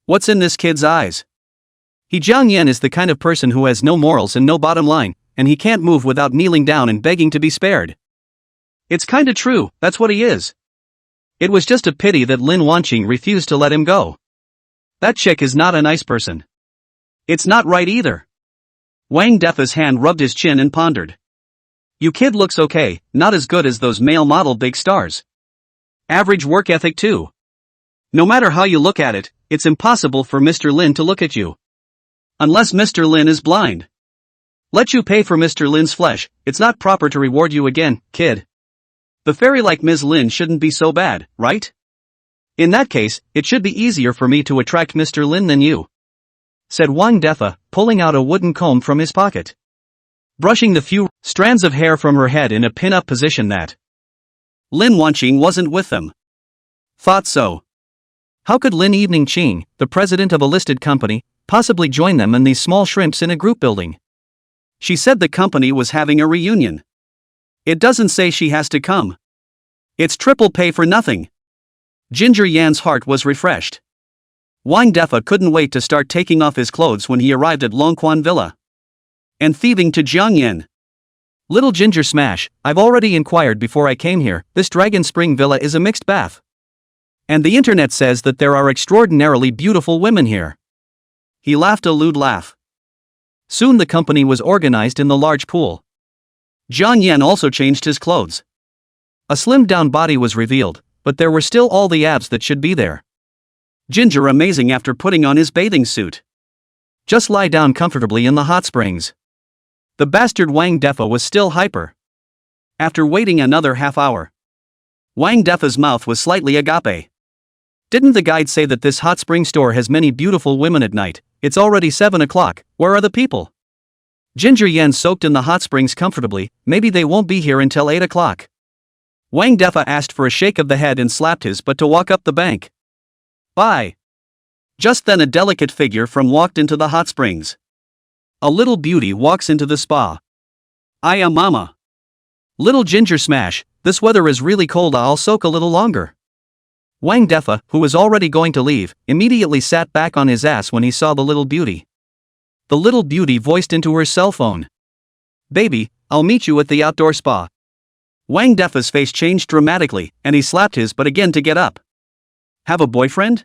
What's in this kid's eyes? Jiang Yan is the kind of person who has no morals and no bottom line, and he can't move without kneeling down and begging to be spared. It's kinda true, that's what he is. It was just a pity that Lin Wanqing refused to let him go. That chick is not a nice person. It's not right either. Wang Defa's hand rubbed his chin and pondered. You kid looks okay, not as good as those male model big stars. Average work ethic too. No matter how you look at it, it's impossible for Mr. Lin to look at you. Unless Mr. Lin is blind. Let you pay for Mr. Lin's flesh, it's not proper to reward you again, kid. The fairy like Ms. Lin shouldn't be so bad, right? In that case, it should be easier for me to attract Mr. Lin than you, said Wang Defa, pulling out a wooden comb from his pocket. Brushing the few strands of hair from her head in a pin-up position that Lin Wanqing wasn't with them. Thought so. How could Lin Evening Qing, the president of a listed company, possibly join them and these small shrimps in a group building? She said the company was having a reunion. It doesn't say she has to come. It's triple pay for nothing. Ginger Yan's heart was refreshed. Wang Defa couldn't wait to start taking off his clothes when he arrived at Longquan Villa. And thieving to Jiang Yan. Little Ginger Smash, I've already inquired before I came here, this Dragon Spring Villa is a mixed bath. And the internet says that there are extraordinarily beautiful women here. He laughed a lewd laugh. Soon the company was organized in the large pool. Jiang Yan also changed his clothes. A slimmed-down body was revealed, but there were still all the abs that should be there. Ginger Amazing after putting on his bathing suit. Just lie down comfortably in the hot springs. The bastard Wang Defa was still hyper. After waiting another half hour, Wang Defa's mouth was slightly agape. Didn't the guide say that this hot spring store has many beautiful women at night? It's already 7 o'clock, where are the people? Ginger Yan soaked in the hot springs comfortably, maybe they won't be here until 8 o'clock. Wang Defa asked for a shake of the head and slapped his butt to walk up the bank. Bye. Just then a delicate figure from walked into the hot springs. A little beauty walks into the spa. I am mama. Little ginger smash, this weather is really cold, I'll soak a little longer. Wang Defa, who was already going to leave, immediately sat back on his ass when he saw the little beauty. The little beauty voiced into her cell phone. Baby, I'll meet you at the outdoor spa. Wang Defa's face changed dramatically, and he slapped his butt again to get up. Have a boyfriend?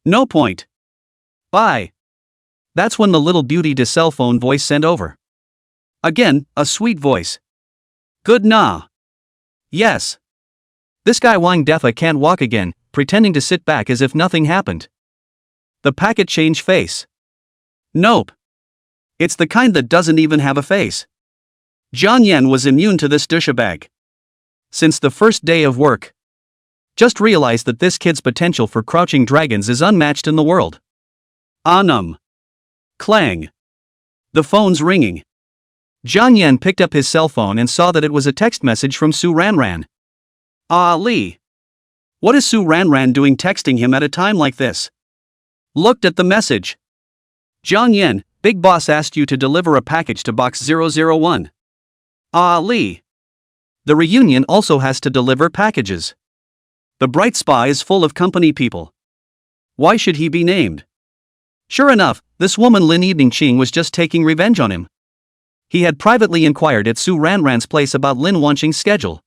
No point. Bye. That's when the little beauty's cell phone voice sent over. Again, a sweet voice. Good nah. Yes. This guy Wang Defa can't walk again, pretending to sit back as if nothing happened. The packet changed face. Nope. It's the kind that doesn't even have a face. Jiang Yan was immune to this douchebag since the first day of work. Just realized that this kid's potential for crouching dragons is unmatched in the world. Clang. The phone's ringing. Jiang Yan picked up his cell phone and saw that it was a text message from Su Ranran. Lee. What is Su Ranran doing texting him at a time like this? Looked at the message. Jiang Yan, Big Boss asked you to deliver a package to box 001. Lee. The reunion also has to deliver packages. The bright spa is full of company people. Why should he be named? Sure enough, this woman Lin Evening Ching was just taking revenge on him. He had privately inquired at Su Ranran's place about Lin Wanqing's schedule.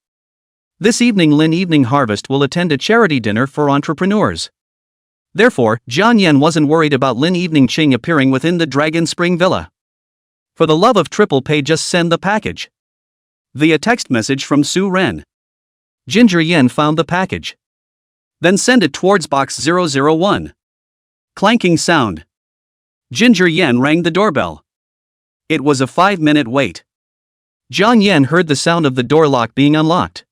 This evening Lin Evening Harvest will attend a charity dinner for entrepreneurs. Therefore, Jiang Yan wasn't worried about Lin Evening Ching appearing within the Dragon Spring Villa. For the love of triple pay, just send the package. Via text message from Su Ren. Ginger Yen found the package. Then send it towards box 001. Clanking sound. Ginger Yen rang the doorbell. It was a 5-minute wait. Jiang Yan heard the sound of the door lock being unlocked.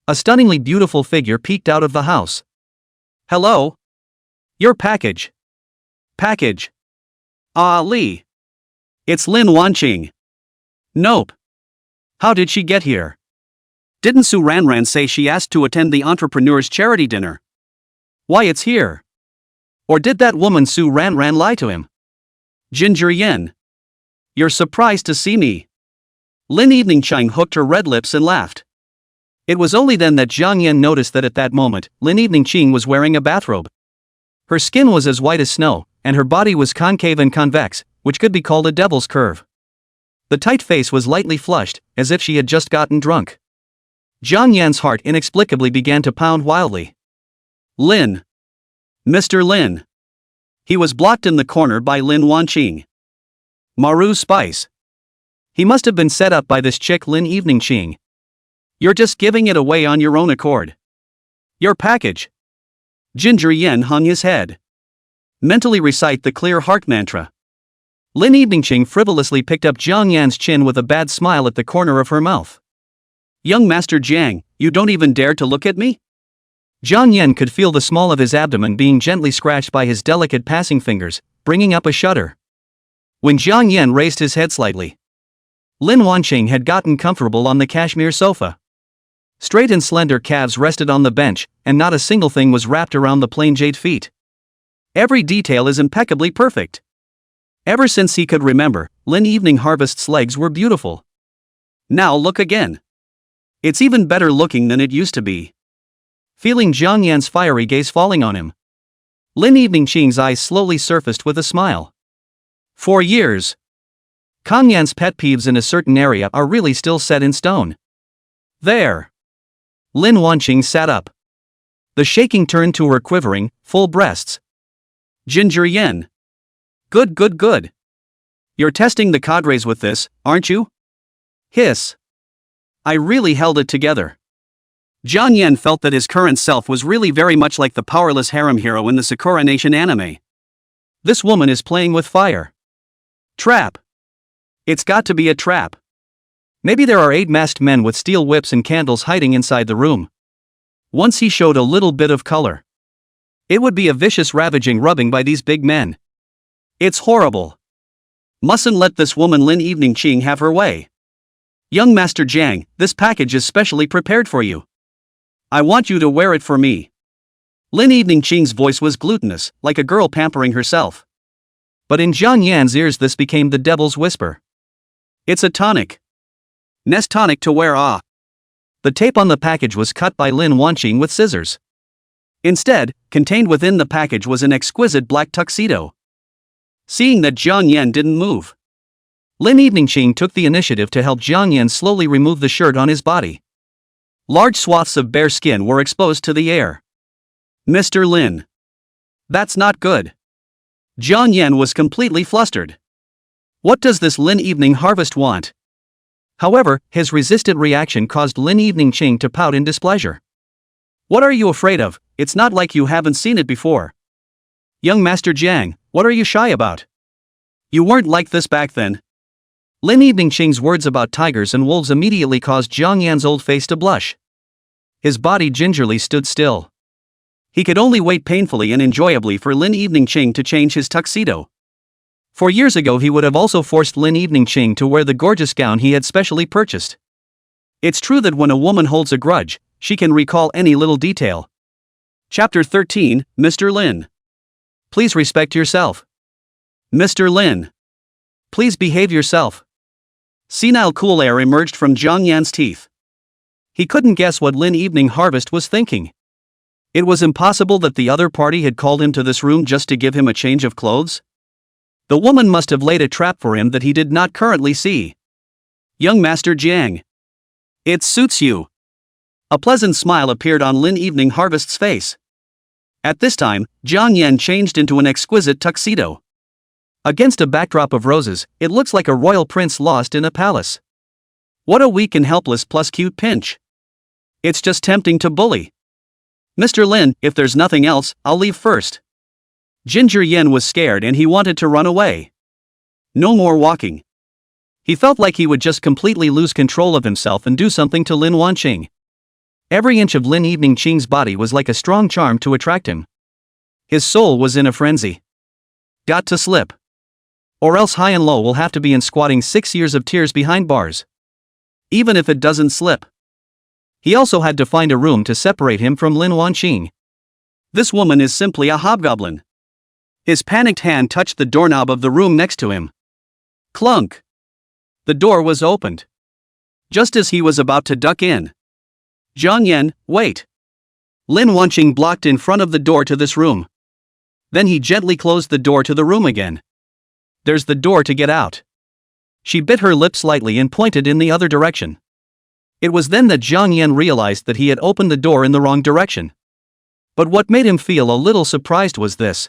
A stunningly beautiful figure peeked out of the house. Hello? Your package. Package. Lee. It's Lin Wanqing. Nope. How did she get here? Didn't Su Ranran say she asked to attend the entrepreneur's charity dinner? Why, it's here. Or did that woman Su Ranran lie to him? Ginger Yen. You're surprised to see me. Lin Evening Chang hooked her red lips and laughed. It was only then that Jiang Yan noticed that at that moment, Lin Evening Ching was wearing a bathrobe. Her skin was as white as snow, and her body was concave and convex, which could be called a devil's curve. The tight face was lightly flushed, as if she had just gotten drunk. Jiang Yan's heart inexplicably began to pound wildly. Lin. Mr. Lin. He was blocked in the corner by Lin Wanqing. Maru Spice. He must have been set up by this chick Lin Evening Ching. You're just giving it away on your own accord. Your package. Ginger Yen hung his head. Mentally recite the clear heart mantra. Lin Evening Ching frivolously picked up Jiang Yan's chin with a bad smile at the corner of her mouth. Young Master Jiang, you don't even dare to look at me? Jiang Yan could feel the small of his abdomen being gently scratched by his delicate passing fingers, bringing up a shudder. When Jiang Yan raised his head slightly, Lin Wanqing had gotten comfortable on the cashmere sofa. Straight and slender calves rested on the bench, and not a single thing was wrapped around the plain jade feet. Every detail is impeccably perfect. Ever since he could remember, Lin Evening Harvest's legs were beautiful. Now look again. It's even better looking than it used to be. Feeling Jiang Yan's fiery gaze falling on him, Lin Evening Ching's eyes slowly surfaced with a smile. 4 years. Kang Yan's pet peeves in a certain area are really still set in stone. There. Lin Wanqing sat up. The shaking turned to her quivering, full breasts. Ginger Yen. Good. You're testing the cadres with this, aren't you? Hiss. I really held it together. Jiang Yan felt that his current self was really very much like the powerless harem hero in the Sakura Nation anime. This woman is playing with fire. Trap. It's got to be a trap. Maybe there are 8 masked men with steel whips and candles hiding inside the room. Once he showed a little bit of color, it would be a vicious ravaging rubbing by these big men. It's horrible. Mustn't let this woman Lin Evening Ching have her way. Young Master Jiang, this package is specially prepared for you. I want you to wear it for me. Lin Evening Ching's voice was glutinous, like a girl pampering herself. But in Jiang Yan's ears this became the devil's whisper. It's a tonic. Nest tonic to wear. The tape on the package was cut by Lin Wanqing with scissors. Instead, contained within the package was an exquisite black tuxedo. Seeing that Jiang Yan didn't move, Lin Eveningqing took the initiative to help Jiang Yan slowly remove the shirt on his body. Large swaths of bare skin were exposed to the air. Mr. Lin. That's not good. Jiang Yan was completely flustered. What does this Lin Evening Harvest want? However, his resistant reaction caused Lin Eveningqing to pout in displeasure. What are you afraid of? It's not like you haven't seen it before. Young Master Jiang, what are you shy about? You weren't like this back then. Lin Eveningqing's words about tigers and wolves immediately caused Jiang Yan's old face to blush. His body gingerly stood still. He could only wait painfully and enjoyably for Lin Eveningqing to change his tuxedo. 4 years ago he would have also forced Lin Eveningqing to wear the gorgeous gown he had specially purchased. It's true that when a woman holds a grudge, she can recall any little detail. Chapter 13, Mr. Lin. Please respect yourself. Mr. Lin. Please behave yourself. Senile cool air emerged from Jiang Yan's teeth. He couldn't guess what Lin Evening Harvest was thinking. It was impossible that the other party had called him to this room just to give him a change of clothes. The woman must have laid a trap for him that he did not currently see. Young Master Jiang. It suits you. A pleasant smile appeared on Lin Evening Harvest's face. At this time, Jiang Yan changed into an exquisite tuxedo. Against a backdrop of roses, it looks like a royal prince lost in a palace. What a weak and helpless plus cute pinch. It's just tempting to bully. Mr. Lin, if there's nothing else, I'll leave first. Ginger Yen was scared and he wanted to run away. No more walking. He felt like he would just completely lose control of himself and do something to Lin Wanqing. Every inch of Lin Eveningqing's body was like a strong charm to attract him. His soul was in a frenzy. Got to slip. Or else High and Low will have to be in squatting 6 years of tears behind bars. Even if it doesn't slip. He also had to find a room to separate him from Lin Wanqing. This woman is simply a hobgoblin. His panicked hand touched the doorknob of the room next to him. Clunk. The door was opened. Just as he was about to duck in. Jiang Yan, wait. Lin Wanqing blocked in front of the door to this room. Then he gently closed the door to the room again. There's the door to get out. She bit her lip slightly and pointed in the other direction. It was then that Jiang Yan realized that he had opened the door in the wrong direction. But what made him feel a little surprised was this.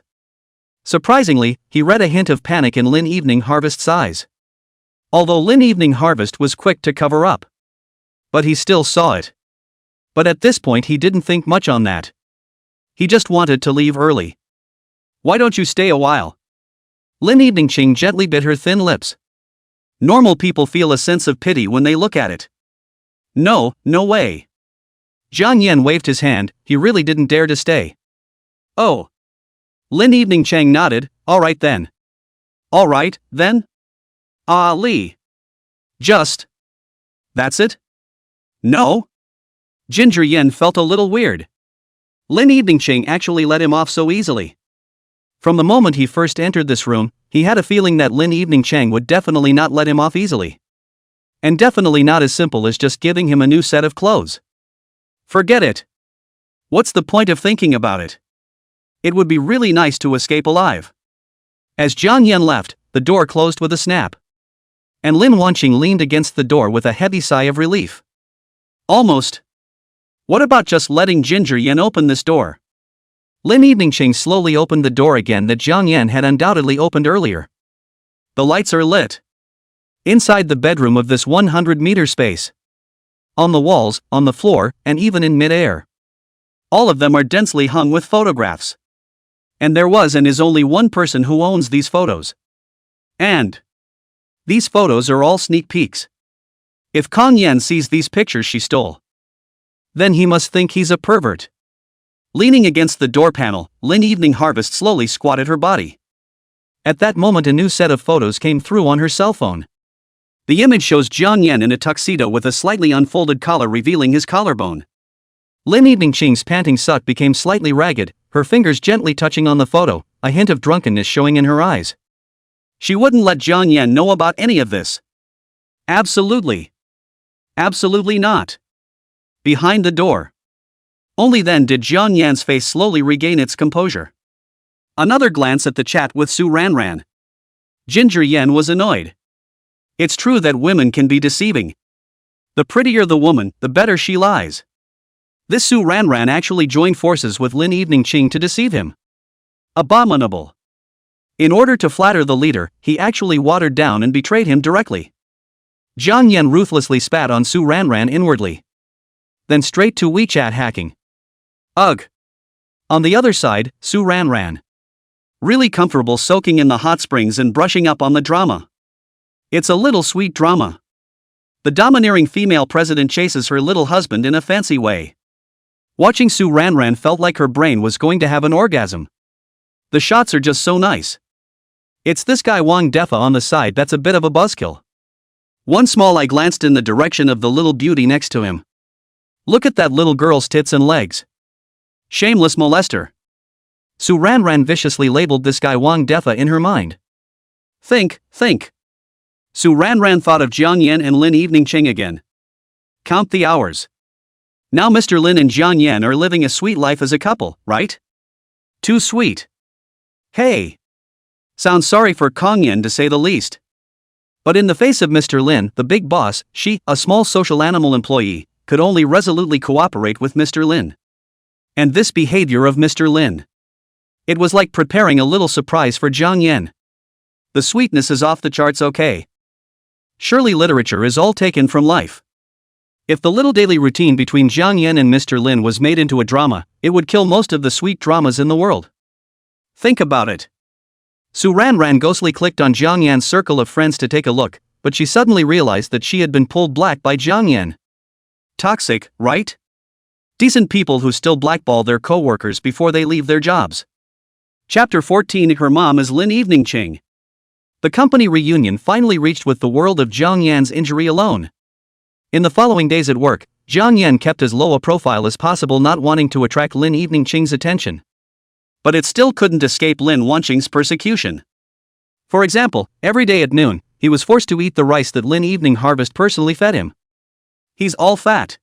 Surprisingly, he read a hint of panic in Lin Evening Harvest's eyes. Although Lin Evening Harvest was quick to cover up. But he still saw it. But at this point he didn't think much on that. He just wanted to leave early. Why don't you stay a while? Lin Eveningqing gently bit her thin lips. Normal people feel a sense of pity when they look at it. No, no way. Jiang Yan waved his hand, he really didn't dare to stay. Oh. Lin Eveningqing nodded, alright then. Alright, then? Ali. Just. That's it? No? Ginger Yen felt a little weird. Lin Eveningqing actually let him off so easily. From the moment he first entered this room, he had a feeling that Lin Eveningqing would definitely not let him off easily. And definitely not as simple as just giving him a new set of clothes. Forget it. What's the point of thinking about it? It would be really nice to escape alive. As Jiang Yan left, the door closed with a snap. And Lin Wanqing leaned against the door with a heavy sigh of relief. Almost. What about just letting Ginger Yen open this door? Lin Eveningqing slowly opened the door again that Jiang Yan had undoubtedly opened earlier. The lights are lit. Inside the bedroom of this 100-meter space. On the walls, on the floor, and even in mid-air. All of them are densely hung with photographs. And there was and is only one person who owns these photos. And these photos are all sneak peeks. If Kang Yan sees these pictures she stole, then he must think he's a pervert. Leaning against the door panel, Lin Evening Harvest slowly squatted her body. At that moment a new set of photos came through on her cell phone. The image shows Jiang Yan in a tuxedo with a slightly unfolded collar revealing his collarbone. Lin Eveningqing's panting suck became slightly ragged, her fingers gently touching on the photo, a hint of drunkenness showing in her eyes. She wouldn't let Jiang Yan know about any of this. Absolutely. Absolutely not. Behind the door. Only then did Jiang Yan's face slowly regain its composure. Another glance at the chat with Su Ranran. Ginger Yan was annoyed. It's true that women can be deceiving. The prettier the woman, the better she lies. This Su Ranran actually joined forces with Lin Evening Ching to deceive him. Abominable. In order to flatter the leader, he actually watered down and betrayed him directly. Jiang Yan ruthlessly spat on Su Ranran inwardly. Then straight to WeChat hacking. Ugh. On the other side, Su Ranran. Really comfortable soaking in the hot springs and brushing up on the drama. It's a little sweet drama. The domineering female president chases her little husband in a fancy way. Watching Su Ranran felt like her brain was going to have an orgasm. The shots are just so nice. It's this guy Wang Defa on the side that's a bit of a buzzkill. One small eye glanced in the direction of the little beauty next to him. Look at that little girl's tits and legs. Shameless molester. Su Ranran viciously labeled this guy Wang Defa in her mind. Think. Su Ranran thought of Jiang Yan and Lin Evening Ching again. Count the hours. Now Mr. Lin and Jiang Yan are living a sweet life as a couple, right? Too sweet. Hey. Sounds sorry for Kong Yan to say the least. But in the face of Mr. Lin, the big boss, she, a small social animal employee, could only resolutely cooperate with Mr. Lin. And this behavior of Mr. Lin. It was like preparing a little surprise for Jiang Yan. The sweetness is off the charts, okay. Surely literature is all taken from life. If the little daily routine between Jiang Yan and Mr. Lin was made into a drama, it would kill most of the sweet dramas in the world. Think about it. Su Ranran ghostly clicked on Jiang Yan's circle of friends to take a look, but she suddenly realized that she had been pulled black by Jiang Yan. Toxic, right? Decent people who still blackball their co-workers before they leave their jobs. Chapter 14. Her mom is Lin Evening Ching. The company reunion finally reached with the world of Jiang Yan's injury alone. In the following days at work, Jiang Yan kept as low a profile as possible, not wanting to attract Lin Evening Ching's attention. But it still couldn't escape Lin Wanqing's persecution. For example, every day at noon, he was forced to eat the rice that Lin Evening Harvest personally fed him. He's all fat.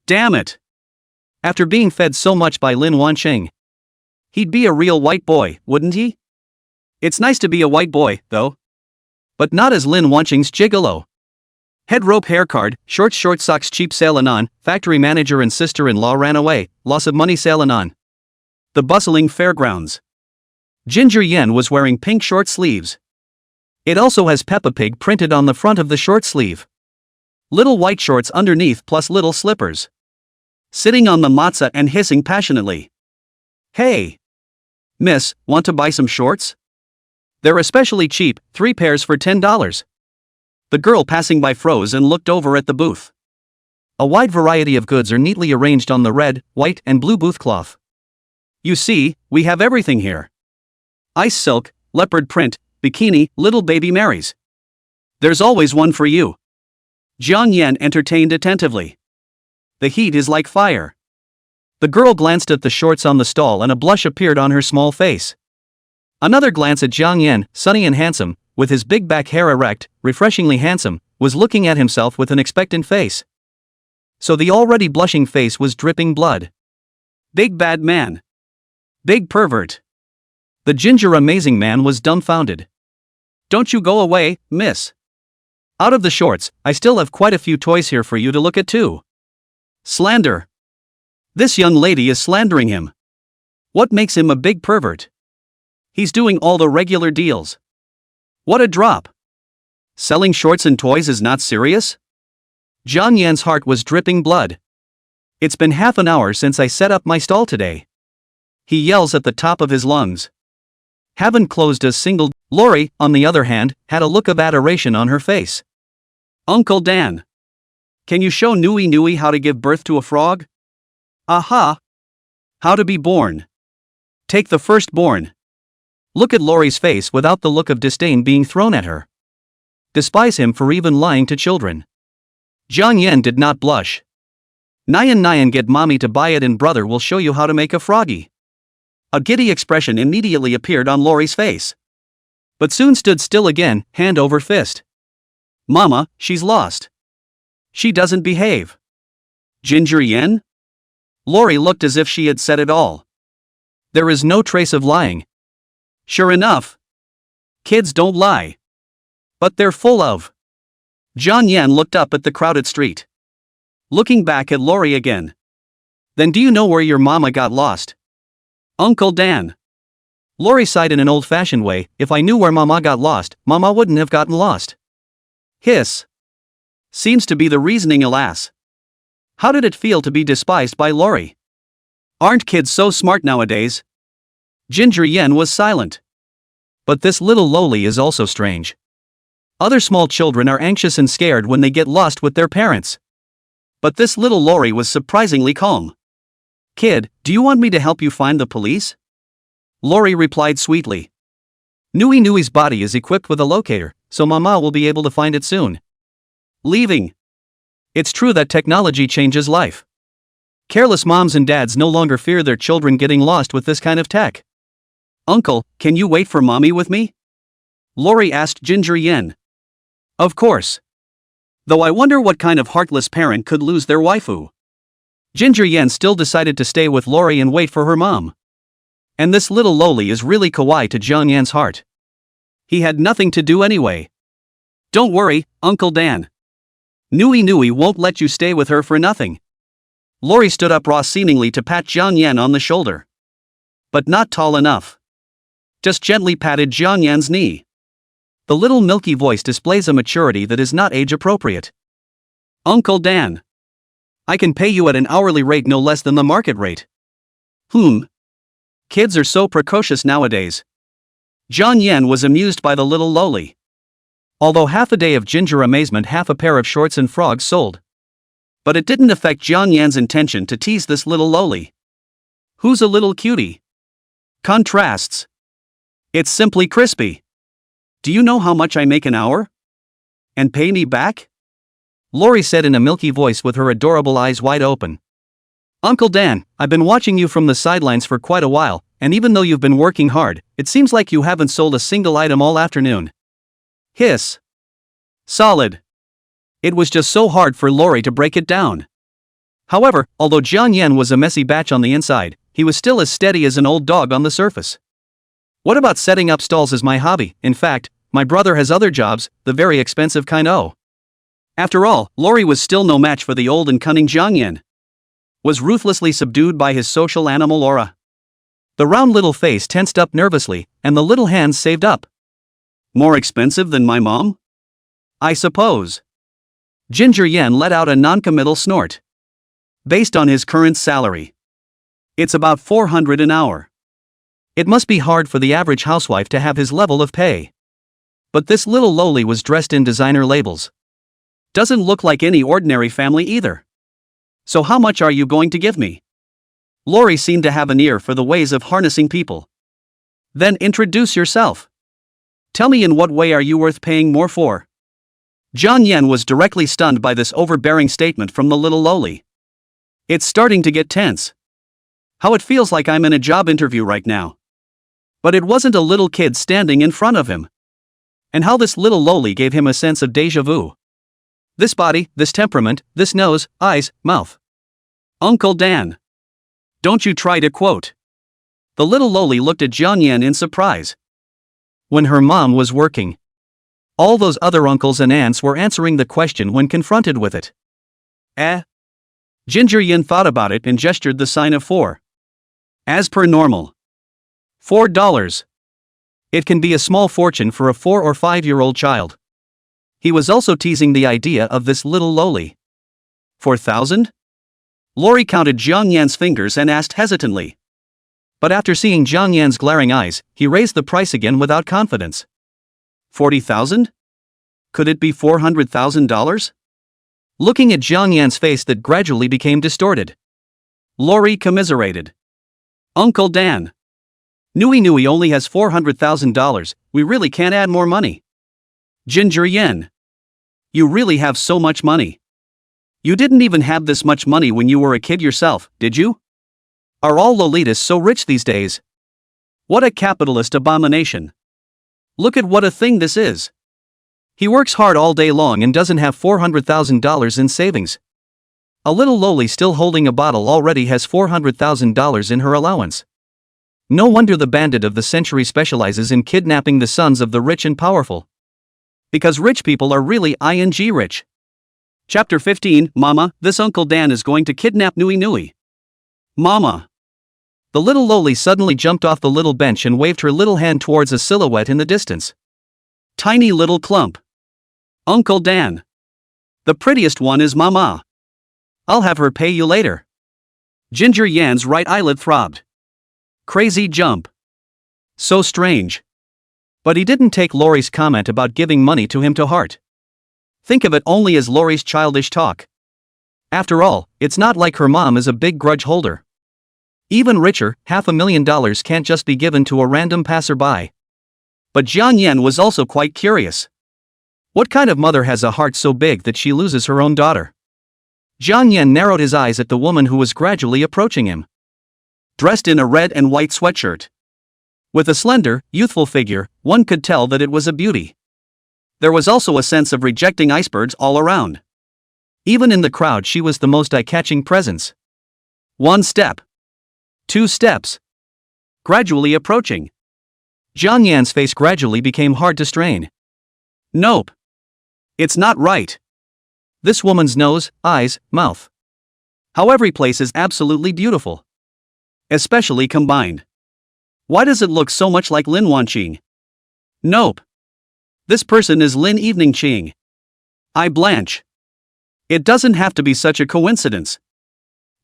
Damn it. After being fed so much by Lin Wanqing, he'd be a real white boy, wouldn't he? It's nice to be a white boy, though. But not as Lin Wanqing's gigolo. Head rope hair card, short socks cheap sale anon, factory manager and sister-in-law ran away, loss of money sale anon. The bustling fairgrounds. Ginger Yan was wearing pink short sleeves. It also has Peppa Pig printed on the front of the short sleeve. Little white shorts underneath plus little slippers. Sitting on the matza and hissing passionately. Hey! Miss, want to buy some shorts? They're especially cheap, 3 pairs for $10. The girl passing by froze and looked over at the booth. A wide variety of goods are neatly arranged on the red, white, and blue booth cloth. You see, we have everything here. Ice silk, leopard print, bikini, little baby Marys. There's always one for you. Jiang Yan entertained attentively. The heat is like fire. The girl glanced at the shorts on the stall and a blush appeared on her small face. Another glance at Jiang Yan, sunny and handsome, with his big back hair erect, refreshingly handsome, was looking at himself with an expectant face. So the already blushing face was dripping blood. Big bad man. Big pervert. The ginger amazing man was dumbfounded. Don't you go away, miss. Out of the shorts, I still have quite a few toys here for you to look at too. Slander. This young lady is slandering him. What makes him a big pervert? He's doing all the regular deals. What a drop. Selling shorts and toys is not serious? Jiang Yan's heart was dripping blood. It's been half an hour since I set up my stall today. He yells at the top of his lungs. Haven't closed a single. Lori, on the other hand, had a look of adoration on her face. Uncle Dan. Can you show Nui how to give birth to a frog? Aha! How to be born. Take the firstborn. Look at Lori's face without the look of disdain being thrown at her. Despise him for even lying to children. Jiang Yan did not blush. Nyan get mommy to buy it and brother will show you how to make a froggy. A giddy expression immediately appeared on Lori's face. But soon stood still again, hand over fist. Mama, she's lost. She doesn't behave. Ginger Yen? Lori looked as if she had said it all. There is no trace of lying. Sure enough. Kids don't lie. But they're full of. John Yan looked up at the crowded street. Looking back at Lori again. Then do you know where your mama got lost? Uncle Dan. Lori sighed in an old-fashioned way. If I knew where Mama got lost, Mama wouldn't have gotten lost. Hiss. Seems to be the reasoning, alas. How did it feel to be despised by Lori? Aren't kids so smart nowadays? Ginger Yen was silent. But this little loli is also strange. Other small children are anxious and scared when they get lost with their parents. But this little Lori was surprisingly calm. Kid, do you want me to help you find the police? Lori replied sweetly. Nui Nui's body is equipped with a locator, so Mama will be able to find it soon. Leaving. It's true that technology changes life. Careless moms and dads no longer fear their children getting lost with this kind of tech. Uncle, can you wait for Mommy with me? Lori asked Ginger Yen. Of course. Though I wonder what kind of heartless parent could lose their waifu. Ginger Yen still decided to stay with Lori and wait for her mom. And this little loli is really kawaii to John Yan's heart. He had nothing to do anyway. Don't worry, Uncle Dan. Nui Nui won't let you stay with her for nothing. Lori stood up raw seemingly to pat John Yan on the shoulder. But not tall enough. Just gently patted John Yan's knee. The little milky voice displays a maturity that is not age appropriate. Uncle Dan. I can pay you at an hourly rate no less than the market rate. Kids are so precocious nowadays. John Yan was amused by the little loli. Although half a day of ginger amazement, half a pair of shorts and frogs sold. But it didn't affect John Yan's intention to tease this little loli. Who's a little cutie? Contrasts. It's simply crispy. Do you know how much I make an hour? And pay me back? Lori said in a milky voice with her adorable eyes wide open. Uncle Dan, I've been watching you from the sidelines for quite a while, and even though you've been working hard, it seems like you haven't sold a single item all afternoon. Hiss. Solid. It was just so hard for Lori to break it down. However, although John Yan was a messy batch on the inside, he was still as steady as an old dog on the surface. What about setting up stalls as my hobby? In fact, my brother has other jobs, the very expensive kind. After all, Lori was still no match for the old and cunning John Yan. Was ruthlessly subdued by his social animal aura. The round little face tensed up nervously, and the little hands saved up. More expensive than my mom? I suppose. Ginger Yen let out a non-committal snort. Based on his current salary. It's about 400 an hour. It must be hard for the average housewife to have his level of pay. But this little loli was dressed in designer labels. Doesn't look like any ordinary family either. So how much are you going to give me? Lori seemed to have an ear for the ways of harnessing people. Then introduce yourself. Tell me, in what way are you worth paying more for? John Yan was directly stunned by this overbearing statement from the little loli. It's starting to get tense. How it feels like I'm in a job interview right now. But it wasn't a little kid standing in front of him. And how this little loli gave him a sense of déjà vu. This body, this temperament, this nose, eyes, mouth. Uncle Dan. Don't you try to quote. The little loli looked at John Yan in surprise. When her mom was working. All those other uncles and aunts were answering the question when confronted with it. Ginger Yin thought about it and gestured the sign of 4. As per normal. $4. It can be a small fortune for a 4 or 5-year-old child. He was also teasing the idea of this little loli. 4,000? Lori counted Jiang Yan's fingers and asked hesitantly. But after seeing Jiang Yan's glaring eyes, he raised the price again without confidence. 40,000? Could it be $400,000? Looking at Jiang Yan's face that gradually became distorted. Lori commiserated. Uncle Dan. Nui Nui only has $400,000, we really can't add more money. Ginger Yen. You really have so much money. You didn't even have this much money when you were a kid yourself, did you? Are all Lolitas so rich these days? What a capitalist abomination. Look at what a thing this is. He works hard all day long and doesn't have $400,000 in savings. A little lowly still holding a bottle already has $400,000 in her allowance. No wonder the bandit of the century specializes in kidnapping the sons of the rich and powerful. Because rich people are really ing rich. Chapter 15, Mama, this Uncle Dan is going to kidnap Nui Nui. Mama. The little lowly suddenly jumped off the little bench and waved her little hand towards a silhouette in the distance. Tiny little clump. Uncle Dan. The prettiest one is Mama. I'll have her pay you later. Ginger Yan's right eyelid throbbed. Crazy jump. So strange. But he didn't take Lori's comment about giving money to him to heart. Think of it only as Lori's childish talk. After all, it's not like her mom is a big grudge holder. Even richer, $500,000 can't just be given to a random passerby. But Jian Yan was also quite curious. What kind of mother has a heart so big that she loses her own daughter? Jian Yan narrowed his eyes at the woman who was gradually approaching him. Dressed in a red and white sweatshirt. With a slender, youthful figure, one could tell that it was a beauty. There was also a sense of rejecting icebergs all around. Even in the crowd she was the most eye-catching presence. 1 step. 2 steps. Gradually approaching. Jian Yan's face gradually became hard to strain. Nope. It's not right. This woman's nose, eyes, mouth. How every place is absolutely beautiful. Especially combined. Why does it look so much like Lin Wanqing? Nope. This person is Lin Evening Qing. I blanch. It doesn't have to be such a coincidence.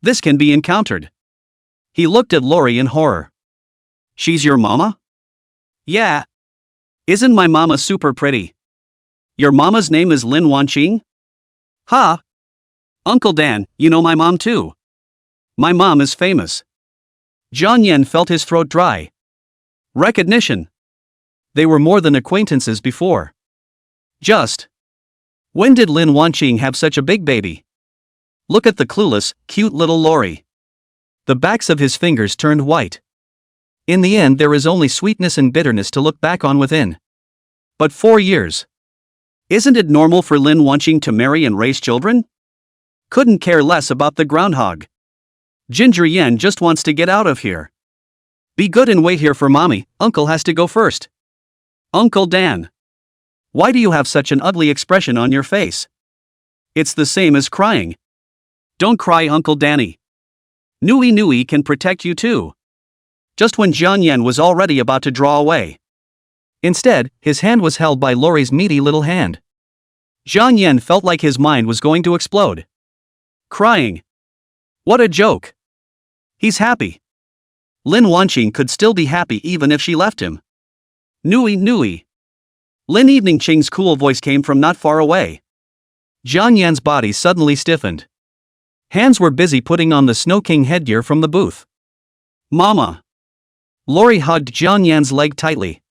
This can be encountered. He looked at Lori in horror. She's your mama? Yeah. Isn't my mama super pretty? Your mama's name is Lin Wanqing? Ha! Uncle Dan, you know my mom too. My mom is famous. Jian Yan felt his throat dry. Recognition. They were more than acquaintances before. Just. When did Lin Wanqing have such a big baby? Look at the clueless, cute little Lori. The backs of his fingers turned white. In the end there is only sweetness and bitterness to look back on within. But 4 years. Isn't it normal for Lin Wanqing to marry and raise children? Couldn't care less about the groundhog. Ginger Yan just wants to get out of here. Be good and wait here for mommy, uncle has to go first. Uncle Dan. Why do you have such an ugly expression on your face? It's the same as crying. Don't cry, Uncle Danny. Nui Nui can protect you too. Just when Jian Yan was already about to draw away. Instead, his hand was held by Lori's meaty little hand. Jian Yan felt like his mind was going to explode. Crying. What a joke. He's happy. Lin Wanqing could still be happy even if she left him. Nui Nui. Lin Evening Qing's cool voice came from not far away. Jian Yan's body suddenly stiffened. Hands were busy putting on the Snow King headgear from the booth. Mama. Lori hugged Jian Yan's leg tightly.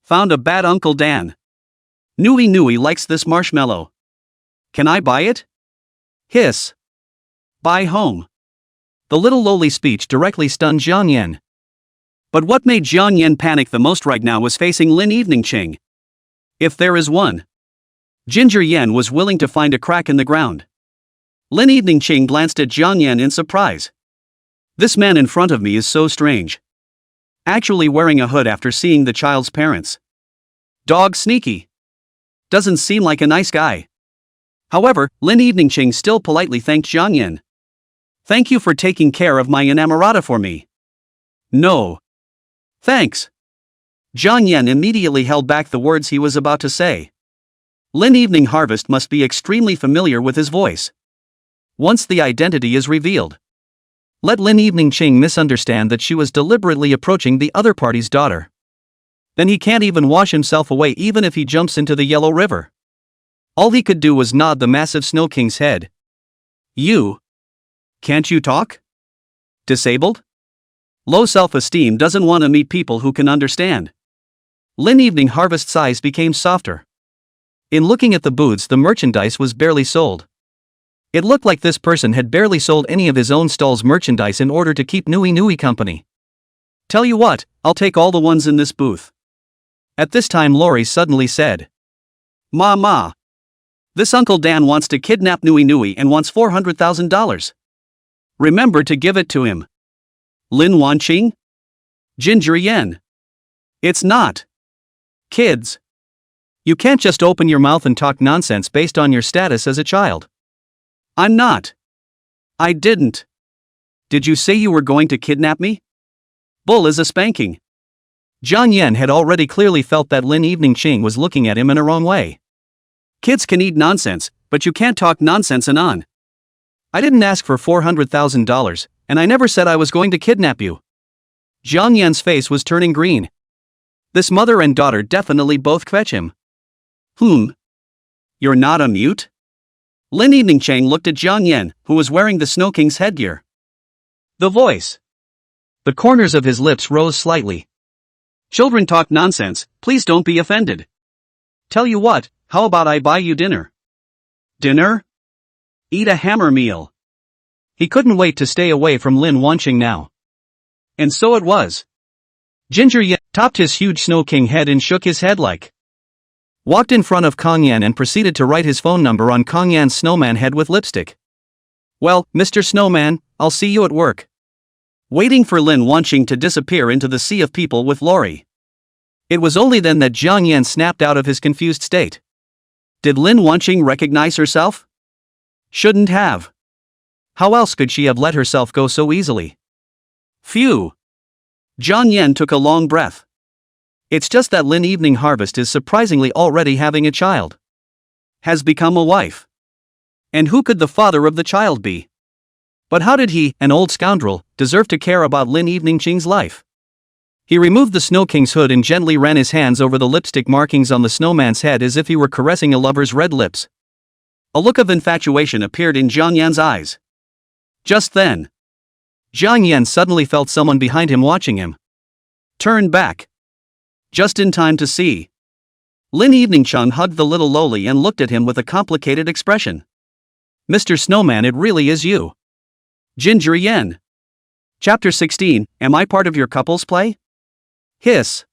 Found a bad Uncle Dan. Nui Nui likes this marshmallow. Can I buy it? Hiss. Buy home. The little lowly speech directly stunned Jian Yan. But what made Jian Yan panic the most right now was facing Lin Evening Qing. If there is one. Ginger Yan was willing to find a crack in the ground. Lin Evening Qing glanced at Jian Yan in surprise. This man in front of me is so strange. Actually wearing a hood after seeing the child's parents. Dog sneaky. Doesn't seem like a nice guy. However, Lin Evening Qing still politely thanked Jian Yan. Thank you for taking care of my enamorada for me. No. Thanks. Jian Yan immediately held back the words he was about to say. Lin Evening Harvest must be extremely familiar with his voice. Once the identity is revealed. Let Lin Evening Qing misunderstand that she was deliberately approaching the other party's daughter. Then he can't even wash himself away even if he jumps into the Yellow River. All he could do was nod the massive Snow King's head. You. Can't you talk? Disabled? Low self-esteem doesn't want to meet people who can understand. Lin Evening Harvest's eyes became softer. In looking at the booths, the merchandise was barely sold. It looked like this person had barely sold any of his own stall's merchandise in order to keep Nui Nui company. Tell you what, I'll take all the ones in this booth. At this time Lori suddenly said. Ma. This Uncle Dan wants to kidnap Nui Nui and wants $400,000. Remember to give it to him. Lin Wanqing? Ginger Yen. It's not. Kids. You can't just open your mouth and talk nonsense based on your status as a child. I'm not. I didn't. Did you say you were going to kidnap me? Bull is a spanking. Jiang Yan had already clearly felt that Lin Eveningching was looking at him in a wrong way. Kids can eat nonsense, but you can't talk nonsense anon. I didn't ask for $400,000, and I never said I was going to kidnap you. Jiang Yan's face was turning green. This mother and daughter definitely both fetch him. You're not a mute? Lin Eveningchang looked at Jiang Yan, who was wearing the Snow King's headgear. The voice. The corners of his lips rose slightly. Children talk nonsense, please don't be offended. Tell you what, how about I buy you dinner? Dinner? Eat a hammer meal. He couldn't wait to stay away from Lin Wanqing now. And so it was. Ginger Yan topped his huge Snow King head and shook his head walked in front of Kong Yan and proceeded to write his phone number on Kong Yan's snowman head with lipstick. Well, Mr. Snowman, I'll see you at work. Waiting for Lin Wanqing to disappear into the sea of people with Lori. It was only then that Jiang Yan snapped out of his confused state. Did Lin Wanqing recognize herself? Shouldn't have. How else could she have let herself go so easily? Phew. Jiang Yan took a long breath. It's just that Lin Evening Harvest is surprisingly already having a child. Has become a wife. And who could the father of the child be? But how did he, an old scoundrel, deserve to care about Lin Eveningching's life? He removed the Snow King's hood and gently ran his hands over the lipstick markings on the snowman's head as if he were caressing a lover's red lips. A look of infatuation appeared in Jiang Yan's eyes. Just then, Jiang Yan suddenly felt someone behind him watching him. Turn back. Just in time to see. Lin Eveningchang hugged the little lowly and looked at him with a complicated expression. Mr. Snowman, it really is you. Ginger Yen. Chapter 16, Am I part of your couple's play? Hiss.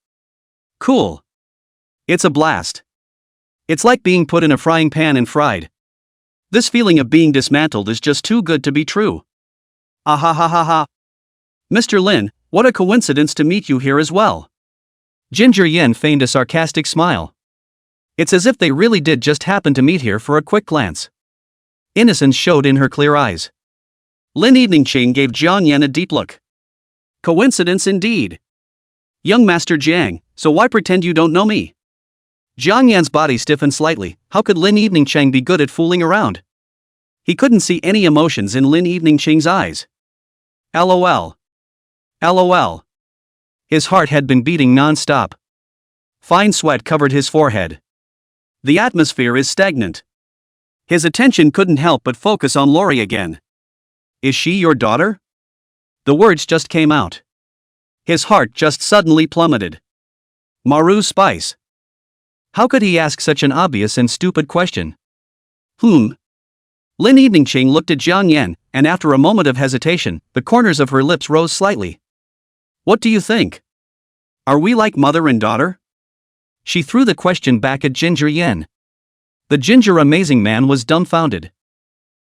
Cool. It's a blast. It's like being put in a frying pan and fried. This feeling of being dismantled is just too good to be true. Ah ha ha ha ha. Mr. Lin, what a coincidence to meet you here as well. Ginger Yen feigned a sarcastic smile. It's as if they really did just happen to meet here for a quick glance. Innocence showed in her clear eyes. Lin Eveningching gave Jiang Yan a deep look. Coincidence indeed. Young Master Jiang, so why pretend you don't know me? Jiang Yan's body stiffened slightly. How could Lin Eveningchang be good at fooling around? He couldn't see any emotions in Lin Eveningching's eyes. LOL. LOL. His heart had been beating non-stop. Fine sweat covered his forehead. The atmosphere is stagnant. His attention couldn't help but focus on Lori again. Is she your daughter? The words just came out. His heart just suddenly plummeted. Maru Spice. How could he ask such an obvious and stupid question? Lin Eveningching looked at Jiang Yan, and after a moment of hesitation, the corners of her lips rose slightly. What do you think? Are we like mother and daughter? She threw the question back at Ginger Yen. The ginger amazing man was dumbfounded.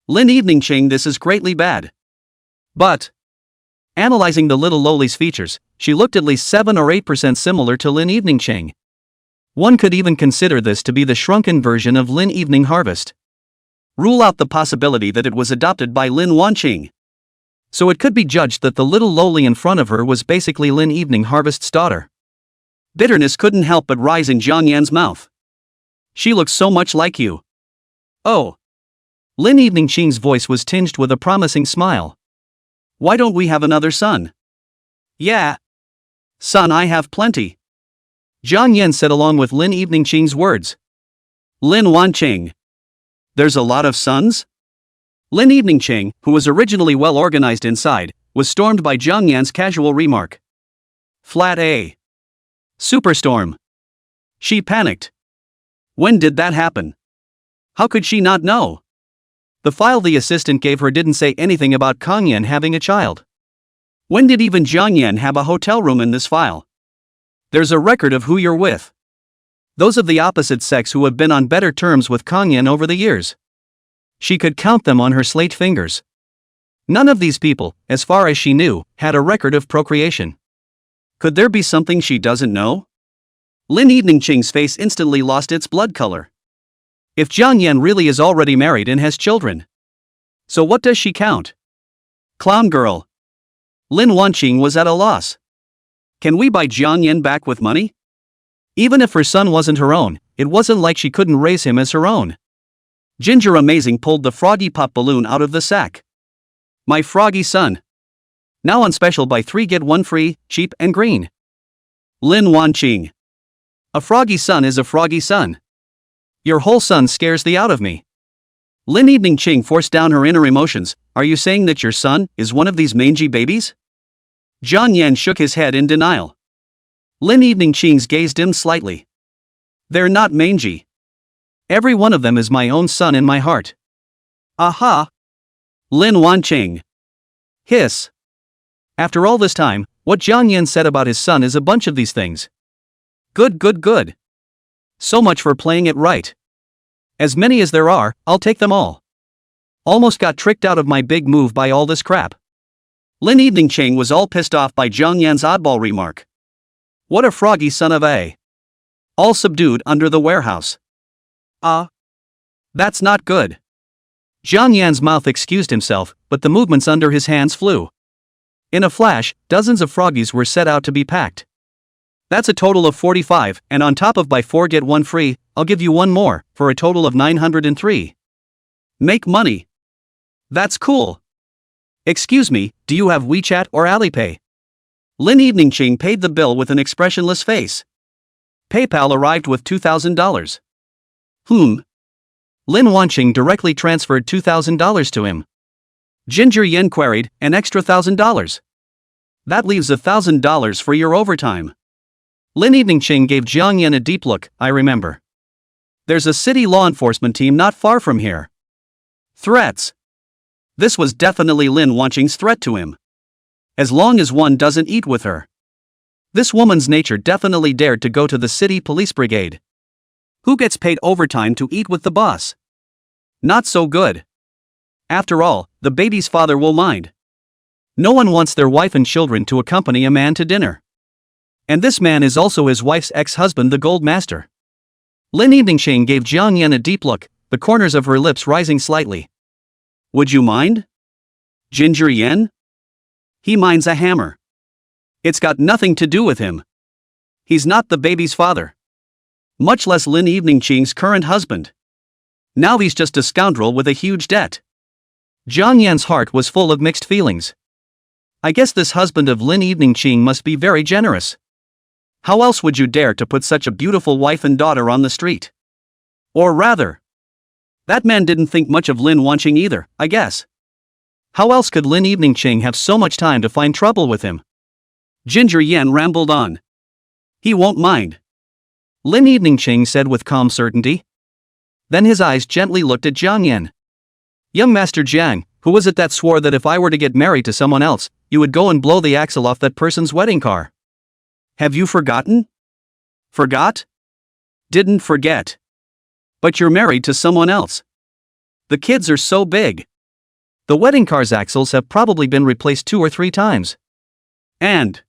Lin Eveningching, this is greatly bad. But, analyzing the little lowly's features, she looked at least 7 or 8% similar to Lin Eveningching. One could even consider this to be the shrunken version of Lin Evening Harvest. Rule out the possibility that it was adopted by Lin Wanqing. So it could be judged that the little lowly in front of her was basically Lin Evening Harvest's daughter. Bitterness couldn't help but rise in Jiang Yan's mouth. She looks so much like you. Oh. Lin Eveningching's voice was tinged with a promising smile. Why don't we have another son? Yeah. Son, I have plenty. Jiang Yan said along with Lin Eveningching's words. Lin Wanqing. There's a lot of sons? Lin Eveningching, who was originally well organized inside, was stormed by Jiang Yan's casual remark. Flat A. Superstorm. She panicked. When did that happen? How could she not know? The file the assistant gave her didn't say anything about Kong Yan having a child. When did even Jiang Yan have a hotel room in this file? There's a record of who you're with. Those of the opposite sex who have been on better terms with Kang Yan over the years. She could count them on her slate fingers. None of these people, as far as she knew, had a record of procreation. Could there be something she doesn't know? Lin Eveningching's face instantly lost its blood color. If Jiang Yan really is already married and has children, so what does she count? Clown girl. Lin Wanqing was at a loss. Can we buy Jiang Yan back with money? Even if her son wasn't her own, it wasn't like she couldn't raise him as her own. Ginger Amazing pulled the froggy pop balloon out of the sack. My froggy son. Now on special buy 3 get 1 free, cheap and green. Lin Wanqing. A froggy son is a froggy son. Your whole son scares the out of me. Lin Eveningching forced down her inner emotions. Are you saying that your son is one of these mangy babies? Jiang Yan shook his head in denial. Lin Eveningching's gaze dimmed slightly. They're not mangy. Every one of them is my own son in my heart. Aha! Lin Wanqing. Hiss. After all this time, what Jiang Yan said about his son is a bunch of these things. Good. So much for playing it right. As many as there are, I'll take them all. Almost got tricked out of my big move by all this crap. Lin Eveningching was all pissed off by Jiang Yan's oddball remark. What a froggy son of a. All subdued under the warehouse. That's not good. Jiang Yan's mouth excused himself, but the movements under his hands flew. In a flash, dozens of froggies were set out to be packed. That's a total of 45, and on top of buy 4 get 1 free, I'll give you one more, for a total of 903. Make money. That's cool. Excuse me, do you have WeChat or Alipay? Lin Eveningching paid the bill with an expressionless face. PayPal arrived with $2,000. Lin Wanqing directly transferred $2,000 to him. Ginger Yen queried, an extra $1,000. That leaves $1,000 for your overtime. Lin Eveningching gave Jiang Yan a deep look. I remember. There's a city law enforcement team not far from here. Threats. This was definitely Lin Wanqing's threat to him. As long as one doesn't eat with her. This woman's nature definitely dared to go to the city police brigade. Who gets paid overtime to eat with the boss? Not so good. After all, the baby's father will mind. No one wants their wife and children to accompany a man to dinner. And this man is also his wife's ex-husband, the Gold Master. Lin Eveningching gave Jiang Yan a deep look, the corners of her lips rising slightly. Would you mind? Ginger Yen? He minds a hammer. It's got nothing to do with him. He's not the baby's father. Much less Lin Eveningching's current husband. Now he's just a scoundrel with a huge debt. Jiang Yan's heart was full of mixed feelings. I guess this husband of Lin Eveningching must be very generous. How else would you dare to put such a beautiful wife and daughter on the street? Or rather, that man didn't think much of Lin Wanqing either, I guess. How else could Lin Eveningching have so much time to find trouble with him? Ginger Yen rambled on. He won't mind. Lin Eveningching said with calm certainty. Then his eyes gently looked at Jiang Yan. Young Master Jiang, who was it that swore that if I were to get married to someone else, you would go and blow the axle off that person's wedding car? Have you forgotten? Forgot? Didn't forget. But you're married to someone else. The kids are so big. The wedding car's axles have probably been replaced 2 or 3 times. And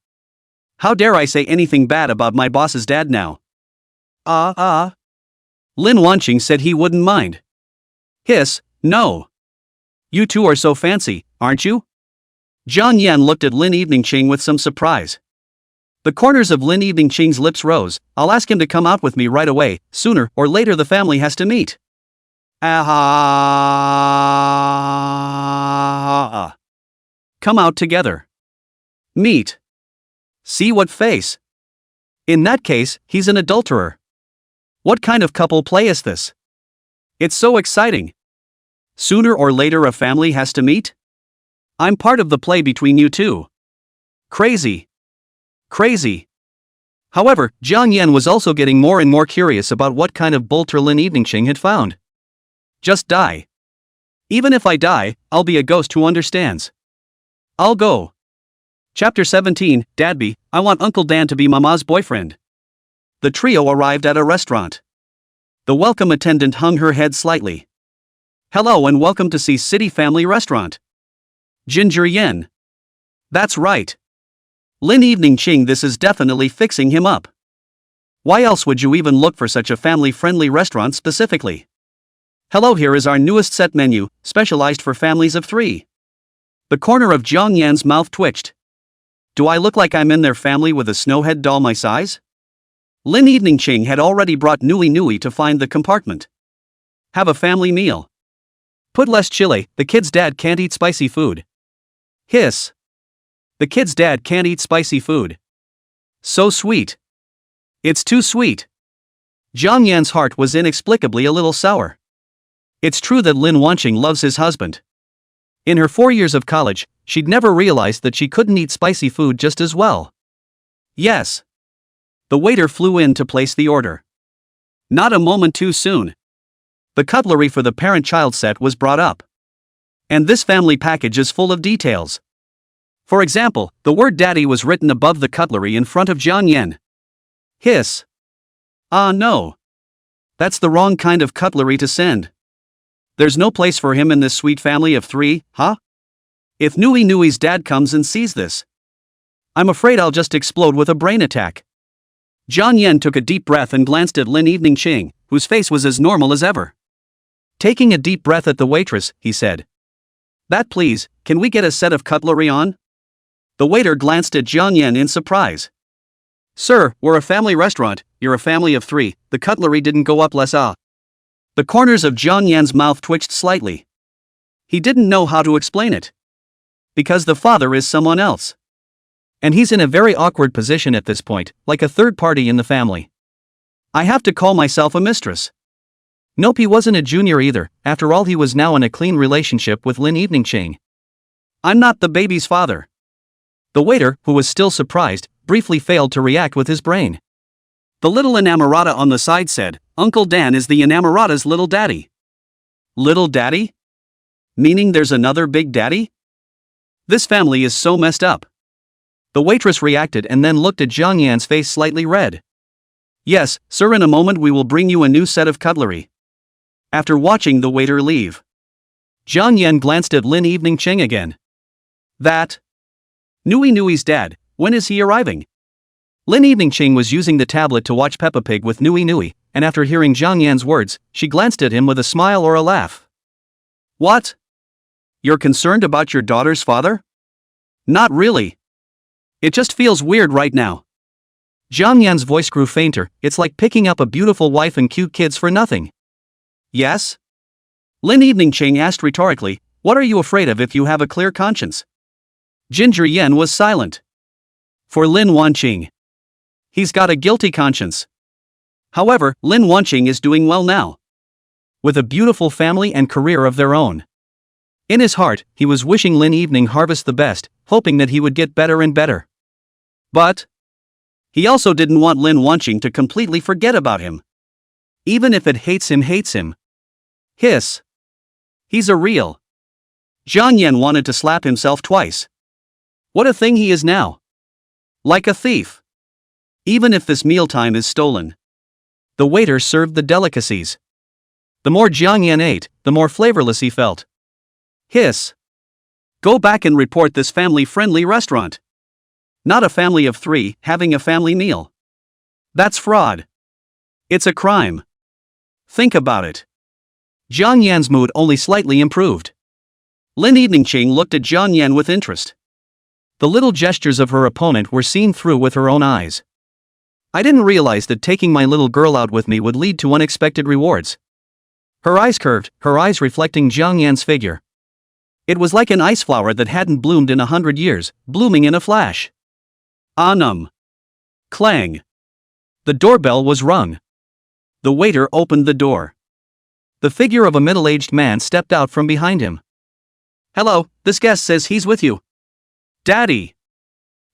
how dare I say anything bad about my boss's dad now? Lin Wanqing said he wouldn't mind. Hiss, no. You two are so fancy, aren't you? Jiang Yan looked at Lin Eveningching with some surprise. The corners of Lin Eveningching's lips rose. I'll ask him to come out with me right away. Sooner or later the family has to meet. Come out together. Meet. See what face? In that case, he's an adulterer. What kind of couple play is this? It's so exciting. Sooner or later a family has to meet? I'm part of the play between you two. Crazy. However, Jiang Yan was also getting more and more curious about what kind of bolter Lin Eveningching had found. Just die. Even if I die, I'll be a ghost who understands. I'll go. Chapter 17, Dadby, I want Uncle Dan to be Mama's boyfriend. The trio arrived at a restaurant. The welcome attendant hung her head slightly. "Hello and welcome to Sea City Family Restaurant. Ginger Yen." "That's right. Lin Evening Ching, this is definitely fixing him up. Why else would you even look for such a family-friendly restaurant specifically? Hello, here is our newest set menu, specialized for families of 3. The corner of Jiang Yan's mouth twitched. "Do I look like I'm in their family with a snowhead doll my size?" Lin Evening Ching had already brought Nui Nui to find the compartment. "Have a family meal. Put less chili, the kid's dad can't eat spicy food." Hiss. The kid's dad can't eat spicy food. So sweet. It's too sweet. Jiang Yan's heart was inexplicably a little sour. It's true that Lin Wanqing loves his husband. In her 4 years of college, she'd never realized that she couldn't eat spicy food just as well. Yes. The waiter flew in to place the order. Not a moment too soon. The cutlery for the parent-child set was brought up. And this family package is full of details. For example, the word daddy was written above the cutlery in front of Jiang Yan. Hiss. Ah no. That's the wrong kind of cutlery to send. There's no place for him in this sweet family of 3, huh? If Nui Nui's dad comes and sees this, I'm afraid I'll just explode with a brain attack. Jiang Yan took a deep breath and glanced at Lin Evening Ching, whose face was as normal as ever. Taking a deep breath at the waitress, he said, "That please, can we get a set of cutlery on?" The waiter glanced at Jiang Yan in surprise. "Sir, we're a family restaurant, you're a family of 3, the cutlery didn't go up less ah." The corners of Jiang Yan's mouth twitched slightly. He didn't know how to explain it. Because the father is someone else. And he's in a very awkward position at this point, like a third party in the family. I have to call myself a mistress. Nope, he wasn't a junior either, after all he was now in a clean relationship with Lin Evening Ching. I'm not the baby's father. The waiter, who was still surprised, briefly failed to react with his brain. The little inamorata on the side said, "Uncle Dan is the inamorata's little daddy." Little daddy? Meaning there's another big daddy? This family is so messed up. The waitress reacted and then looked at Jiang Yan's face slightly red. "Yes, sir, in a moment we will bring you a new set of cutlery." After watching the waiter leave, Jiang Yan glanced at Lin Evening Ching again. That? Nui Nui's dad, when is he arriving? Lin Evening Ching was using the tablet to watch Peppa Pig with Nui Nui, and after hearing Jiang Yan's words, she glanced at him with a smile or a laugh. What? You're concerned about your daughter's father? Not really. It just feels weird right now. Jiang Yan's voice grew fainter. It's like picking up a beautiful wife and cute kids for nothing. Yes? Lin Evening Ching asked rhetorically, what are you afraid of if you have a clear conscience? Ginger Yen was silent. For Lin Wanqing, he's got a guilty conscience. However, Lin Wanqing is doing well now. With a beautiful family and career of their own. In his heart, he was wishing Lin Evening Harvest the best, hoping that he would get better and better. But he also didn't want Lin Wanqing to completely forget about him. Even if it hates him. Hiss. He's a real. Jiang Yan wanted to slap himself twice. What a thing he is now. Like a thief. Even if this mealtime is stolen. The waiter served the delicacies. The more Jiang Yan ate, the more flavorless he felt. Hiss. Go back and report this family-friendly restaurant. Not a family of 3 having a family meal. That's fraud. It's a crime. Think about it. Jiang Yan's mood only slightly improved. Lin Evening Ching looked at Jiang Yan with interest. The little gestures of her opponent were seen through with her own eyes. I didn't realize that taking my little girl out with me would lead to unexpected rewards. Her eyes curved, her eyes reflecting Jiang Yan's figure. It was like an ice flower that hadn't bloomed in 100 years, blooming in a flash. Anum. Clang. The doorbell was rung. The waiter opened the door. The figure of a middle-aged man stepped out from behind him. Hello, this guest says he's with you. Daddy.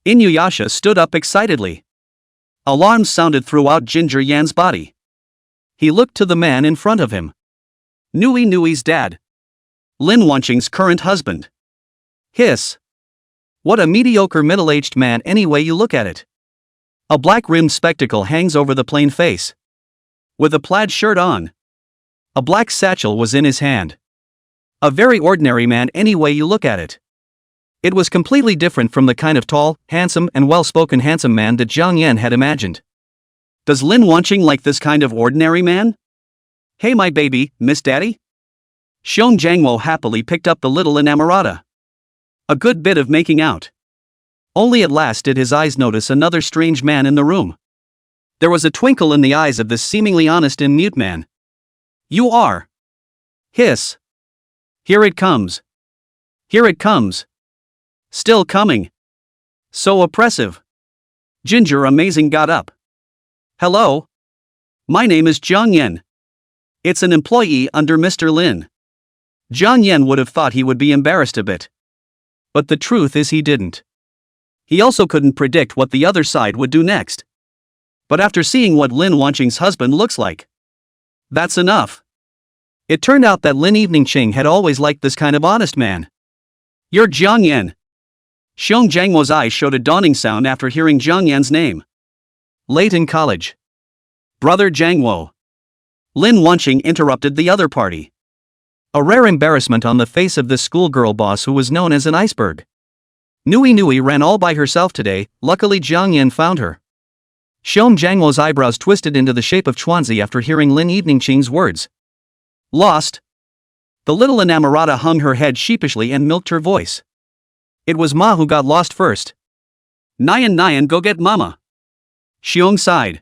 Inuyasha stood up excitedly. Alarms sounded throughout Ginger Yan's body. He looked to the man in front of him. Nui Nui's dad. Lin Wanqing's current husband. Hiss. What a mediocre middle-aged man any way you look at it. A black-rimmed spectacle hangs over the plain face. With a plaid shirt on. A black satchel was in his hand. A very ordinary man any way you look at it. It was completely different from the kind of tall, handsome and well-spoken handsome man that Jiang Yan had imagined. Does Lin Wanqing like this kind of ordinary man? Hey my baby, Miss Daddy? Xiong Jiangwo happily picked up the little inamorata. A good bit of making out. Only at last did his eyes notice another strange man in the room. There was a twinkle in the eyes of this seemingly honest and mute man. You are. Hiss. Here it comes. Here it comes. Still coming. So oppressive. Ginger Amazing got up. Hello. My name is Jiang Yan. It's an employee under Mr. Lin. Jiang Yan would have thought he would be embarrassed a bit. But the truth is he didn't. He also couldn't predict what the other side would do next. But after seeing what Lin Wanqing's husband looks like, that's enough. It turned out that Lin Eveningching had always liked this kind of honest man. You're Jiang Yan. Xiong Jiangwo's eyes showed a dawning sound after hearing Jiang Yan's name. Late in college. Brother Jiangwo. Lin Wanqing interrupted the other party. A rare embarrassment on the face of this schoolgirl boss who was known as an iceberg. Nui ran all by herself today, luckily Jiang Yan found her. Xiong Jiangwo's eyebrows twisted into the shape of Chuanzi after hearing Lin Eveningching's words. Lost? The little inamorata hung her head sheepishly and milked her voice. It was Ma who got lost first. Nyan, go get mama. Xiong sighed.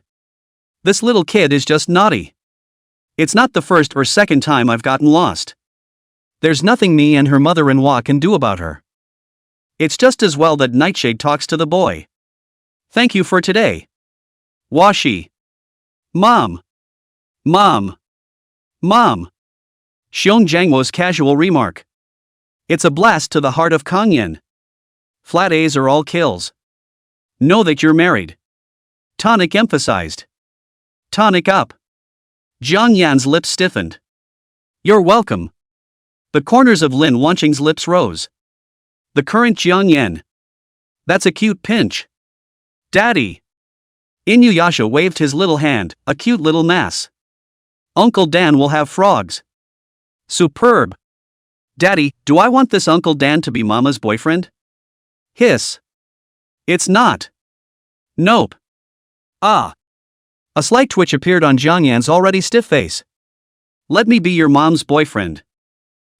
This little kid is just naughty. It's not the first or second time I've gotten lost. There's nothing me and her mother-in-law can do about her. It's just as well that Nightshade talks to the boy. Thank you for today. Washi. Mom. Mom. Mom. Xiong Jiangwo's casual remark. It's a blast to the heart of Kang Yin. Flat A's are all kills. Know that you're married. Tonic emphasized. Tonic up. Jiang Yan's lips stiffened. You're welcome. The corners of Lin Wanqing's lips rose. The current Jiang Yan. That's a cute pinch. Daddy. Inuyasha waved his little hand, a cute little mass. Uncle Dan will have frogs. Superb. Daddy, do I want this Uncle Dan to be Mama's boyfriend? Hiss. It's not. Nope. Ah. A slight twitch appeared on Jiang Yan's already stiff face. Let me be your mom's boyfriend.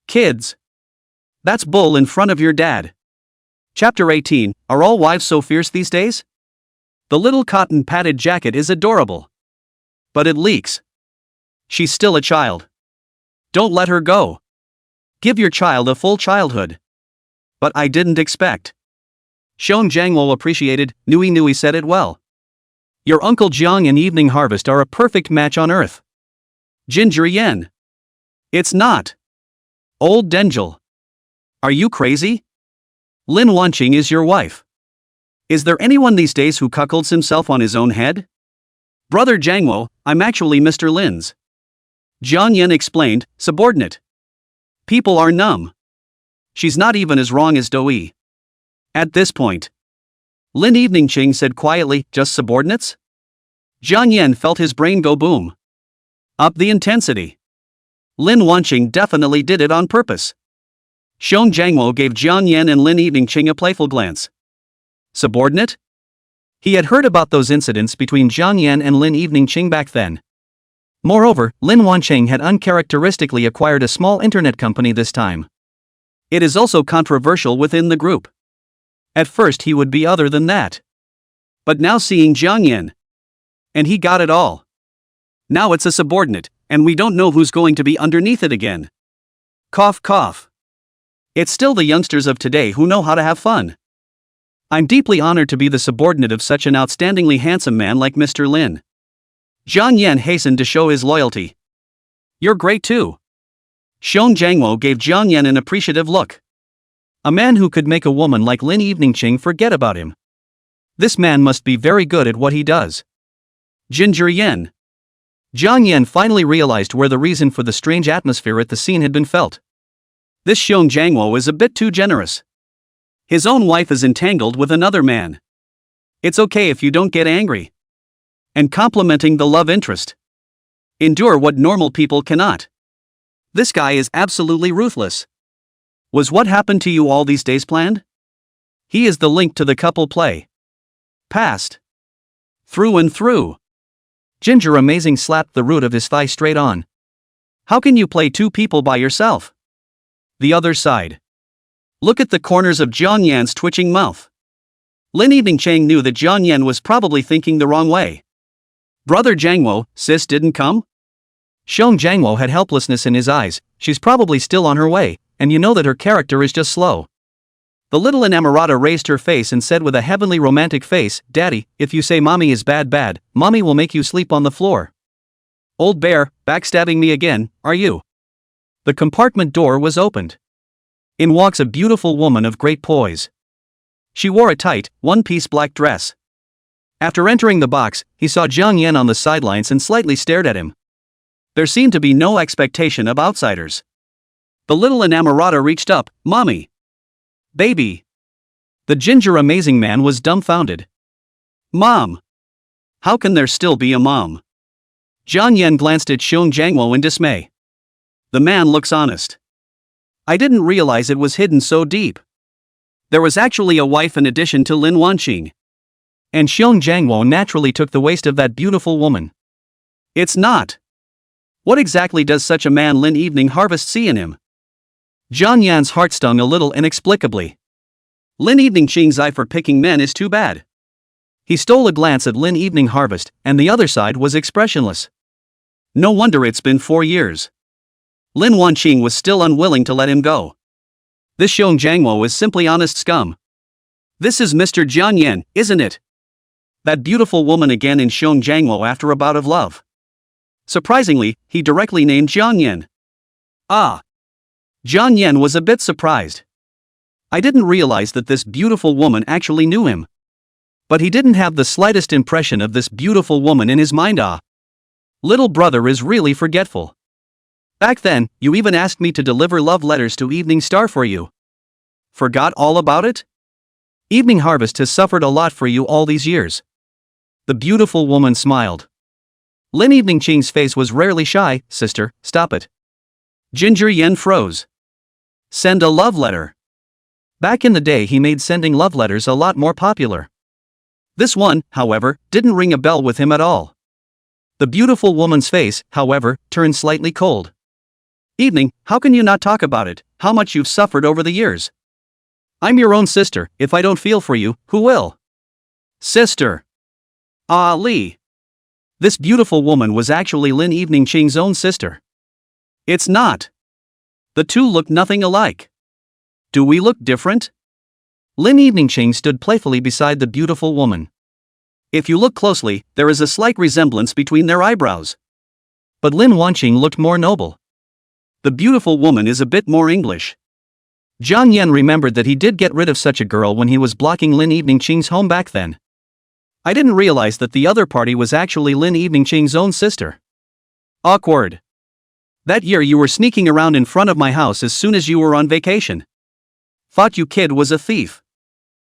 Kids. That's bull in front of your dad. Chapter 18, Are all wives so fierce these days? The little cotton padded jacket is adorable. But it leaks. She's still a child. Don't let her go. Give your child a full childhood. But I didn't expect. Xiong Jiangwo appreciated, Nui said it well. Your Uncle Jiang and Evening Harvest are a perfect match on Earth. Ginger Yen. It's not. Old Dengel. Are you crazy? Lin Wanqing is your wife. Is there anyone these days who cuckolds himself on his own head? Brother Jiangwo, I'm actually Mr. Lin's. Jiang Yan explained, subordinate. People are numb. She's not even as wrong as Doi. At this point. Lin Eveningching said quietly, just subordinates? Jiang Yan felt his brain go boom. Up the intensity. Lin Wanqing definitely did it on purpose. Xiong Jiangwo gave Jiang Yan and Lin Eveningching a playful glance. Subordinate? He had heard about those incidents between Jiang Yan and Lin Eveningching back then. Moreover, Lin Wanqing had uncharacteristically acquired a small internet company this time. It is also controversial within the group. At first he would be other than that. But now seeing Jiang Yan. And he got it all. Now it's a subordinate, and we don't know who's going to be underneath it again. Cough cough. It's still the youngsters of today who know how to have fun. I'm deeply honored to be the subordinate of such an outstandingly handsome man like Mr. Lin. Jiang Yan hastened to show his loyalty. You're great too. Xiong Jiangwo gave Jiang Yan an appreciative look. A man who could make a woman like Lin Eveningching forget about him. This man must be very good at what he does. Ginger Yen. Jiang Yan finally realized where the reason for the strange atmosphere at the scene had been felt. This Xiong Jiangwo is a bit too generous. His own wife is entangled with another man. It's okay if you don't get angry. And complimenting the love interest. Endure what normal people cannot. This guy is absolutely ruthless. Was what happened to you all these days planned? He is the link to the couple play. Past. Through and through. Ginger Amazing slapped the root of his thigh straight on. How can you play two people by yourself? The other side. Look at the corners of Jiang Yan's twitching mouth. Lin Evening Chang knew that Jiang Yan was probably thinking the wrong way. Brother Jiangwo, sis didn't come? Xiong Jiangwo had helplessness in his eyes. She's probably still on her way, and you know that her character is just slow. The little enamorada raised her face and said with a heavenly romantic face, Daddy, if you say mommy is bad, mommy will make you sleep on the floor. Old bear, backstabbing me again, are you? The compartment door was opened. In walks a beautiful woman of great poise. She wore a tight, one-piece black dress. After entering the box, he saw Jiang Yan on the sidelines and slightly stared at him. There seemed to be no expectation of outsiders. The little enamorada reached up, Mommy. Baby. The Ginger Amazing man was dumbfounded. Mom. How can there still be a mom? Jiang Yan glanced at Xiong Jiangwo in dismay. The man looks honest. I didn't realize it was hidden so deep. There was actually a wife in addition to Lin Wanqing. And Xiong Jiangwo naturally took the waist of that beautiful woman. It's not. What exactly does such a man Lin Evening Harvest see in him? Jiang Yan's heart stung a little inexplicably. Lin Evening Qing's eye for picking men is too bad. He stole a glance at Lin Evening Harvest, and the other side was expressionless. No wonder it's been 4 years. Lin Wanqing was still unwilling to let him go. This Xiong Jiangwo is simply honest scum. This is Mr. Jiang Yan, isn't it? That beautiful woman again in Xiong Jiangwo after a bout of love. Surprisingly, he directly named Jiang Yan. Ah. Jiang Yan was a bit surprised. I didn't realize that this beautiful woman actually knew him. But he didn't have the slightest impression of this beautiful woman in his mind. Ah. Little brother is really forgetful. Back then, you even asked me to deliver love letters to Evening Star for you. Forgot all about it? Evening Harvest has suffered a lot for you all these years. The beautiful woman smiled. Lin Evening Qing's face was rarely shy. Sister, stop it. Ginger Yan froze. Send a love letter. Back in the day he made sending love letters a lot more popular. This one, however, didn't ring a bell with him at all. The beautiful woman's face, however, turned slightly cold. Evening, how can you not talk about it, how much you've suffered over the years? I'm your own sister, if I don't feel for you, who will? Sister. Ah Li. This beautiful woman was actually Lin Evening Qing's own sister. It's not. The two look nothing alike. Do we look different? Lin Evening Qing stood playfully beside the beautiful woman. If you look closely, there is a slight resemblance between their eyebrows. But Lin Wanqing looked more noble. The beautiful woman is a bit more English. Jiang Yan remembered that he did get rid of such a girl when he was blocking Lin Evening Qing's home back then. I didn't realize that the other party was actually Lin Evening Qing's own sister. Awkward. That year you were sneaking around in front of my house as soon as you were on vacation. Thought you kid was a thief.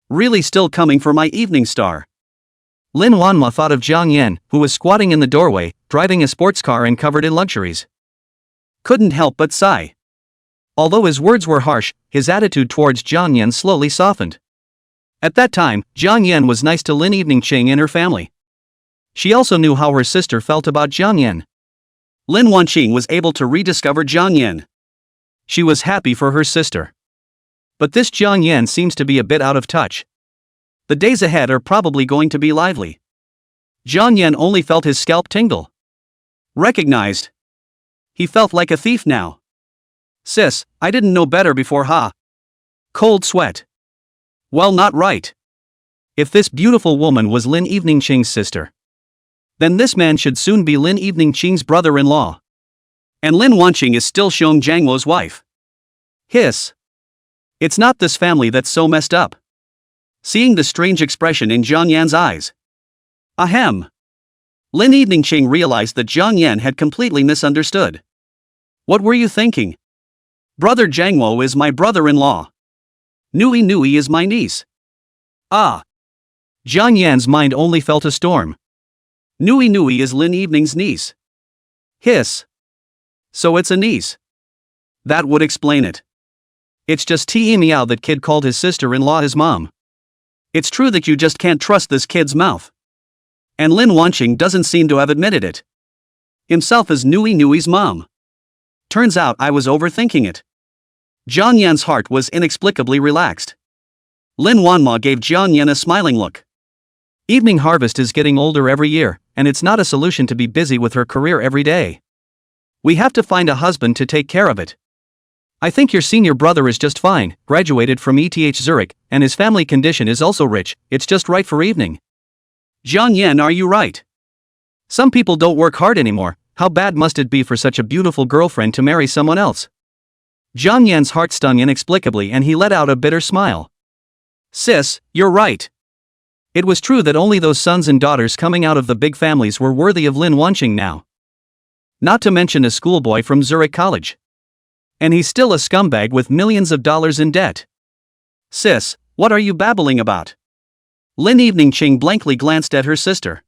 Really still coming for my Evening Star. Lin Wanhwa thought of Jiang Yan, who was squatting in the doorway, driving a sports car and covered in luxuries. Couldn't help but sigh. Although his words were harsh, his attitude towards Jiang Yan slowly softened. At that time, Jiang Yan was nice to Lin Evening Qing and her family. She also knew how her sister felt about Jiang Yan. Lin Wanqing was able to rediscover Jiang Yan. She was happy for her sister. But this Jiang Yan seems to be a bit out of touch. The days ahead are probably going to be lively. Jiang Yan only felt his scalp tingle. Recognized. He felt like a thief now. Sis, I didn't know better before, ha. Cold sweat. Well, not right. If this beautiful woman was Lin Evening Qing's sister, then this man should soon be Lin Evening Qing's brother-in-law. And Lin Wanqing is still Xiong Jiangwo's wife. Hiss. It's not this family that's so messed up. Seeing the strange expression in Jiang Yan's eyes. Ahem. Lin Evening Qing realized that Jiang Yan had completely misunderstood. What were you thinking? Brother Jiangwo is my brother-in-law. Nui Nui is my niece. Ah. Jiang Yan's mind only felt a storm. Nui Nui is Lin Evening's niece. Hiss. So it's a niece. That would explain it. It's just T meow that kid called his sister-in-law his mom. It's true that you just can't trust this kid's mouth. And Lin Wanqing doesn't seem to have admitted it. Himself as Nui Nui's mom. Turns out I was overthinking it. Jiang Yan's heart was inexplicably relaxed. Lin Wanma gave Jiang Yan a smiling look. Evening Harvest is getting older every year, and it's not a solution to be busy with her career every day. We have to find a husband to take care of it. I think your senior brother is just fine, graduated from ETH Zurich, and his family condition is also rich, it's just right for evening. Jiang Yan, are you right? Some people don't work hard anymore, how bad must it be for such a beautiful girlfriend to marry someone else? Jiang Yan's heart stung inexplicably and he let out a bitter smile. Sis, you're right. It was true that only those sons and daughters coming out of the big families were worthy of Lin Wanqing now. Not to mention a schoolboy from Zurich College. And he's still a scumbag with millions of dollars in debt. Sis, what are you babbling about? Lin Evening Qing blankly glanced at her sister.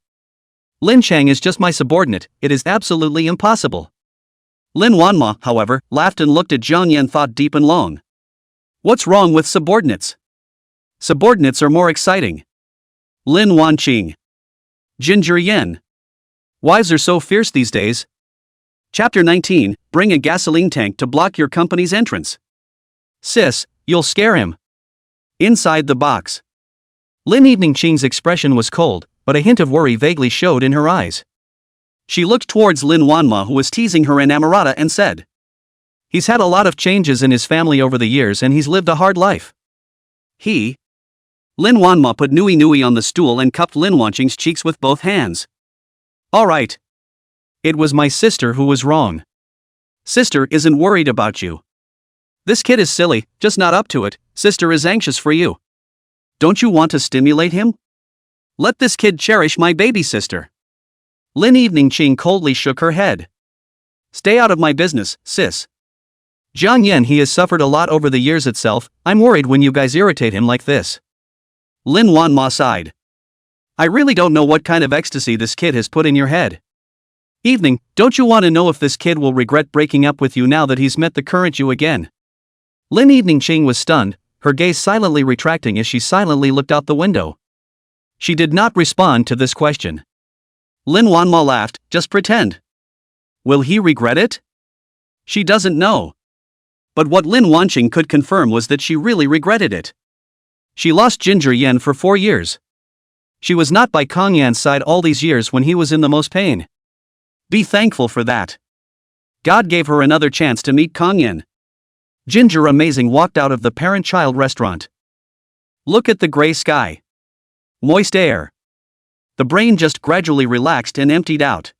Lin Chang is just my subordinate, it is absolutely impossible. Lin Wanma, however, laughed and looked at Jiang Yan, thought deep and long. What's wrong with subordinates? Subordinates are more exciting. Lin Wanqing. Ginger Yen. Wives are so fierce these days. Chapter 19, bring a gasoline tank to block your company's entrance. Sis, you'll scare him. Inside the box. Lin Evening Qing's expression was cold, but a hint of worry vaguely showed in her eyes. She looked towards Lin Wanma, who was teasing her inamorata, and said, He's had a lot of changes in his family over the years and he's lived a hard life. Lin Wanma put Nui Nui on the stool and cupped Lin Wanqing's cheeks with both hands. All right. It was my sister who was wrong. Sister isn't worried about you. This kid is silly, just not up to it. Sister is anxious for you. Don't you want to stimulate him? Let this kid cherish my baby sister. Lin Evening Qing coldly shook her head. Stay out of my business, sis. Jiang Yan, he has suffered a lot over the years itself, I'm worried when you guys irritate him like this. Lin Wanma sighed. I really don't know what kind of ecstasy this kid has put in your head. Evening, don't you want to know if this kid will regret breaking up with you now that he's met the current you again? Lin Evening Qing was stunned, her gaze silently retracting as she silently looked out the window. She did not respond to this question. Lin Wanma laughed, just pretend. Will he regret it? She doesn't know. But what Lin Wanqing could confirm was that she really regretted it. She lost Ginger Yen for 4 years. She was not by Kong Yan's side all these years when he was in the most pain. Be thankful for that. God gave her another chance to meet Kong Yan. Ginger Amazing walked out of the parent-child restaurant. Look at the gray sky. Moist air. The brain just gradually relaxed and emptied out,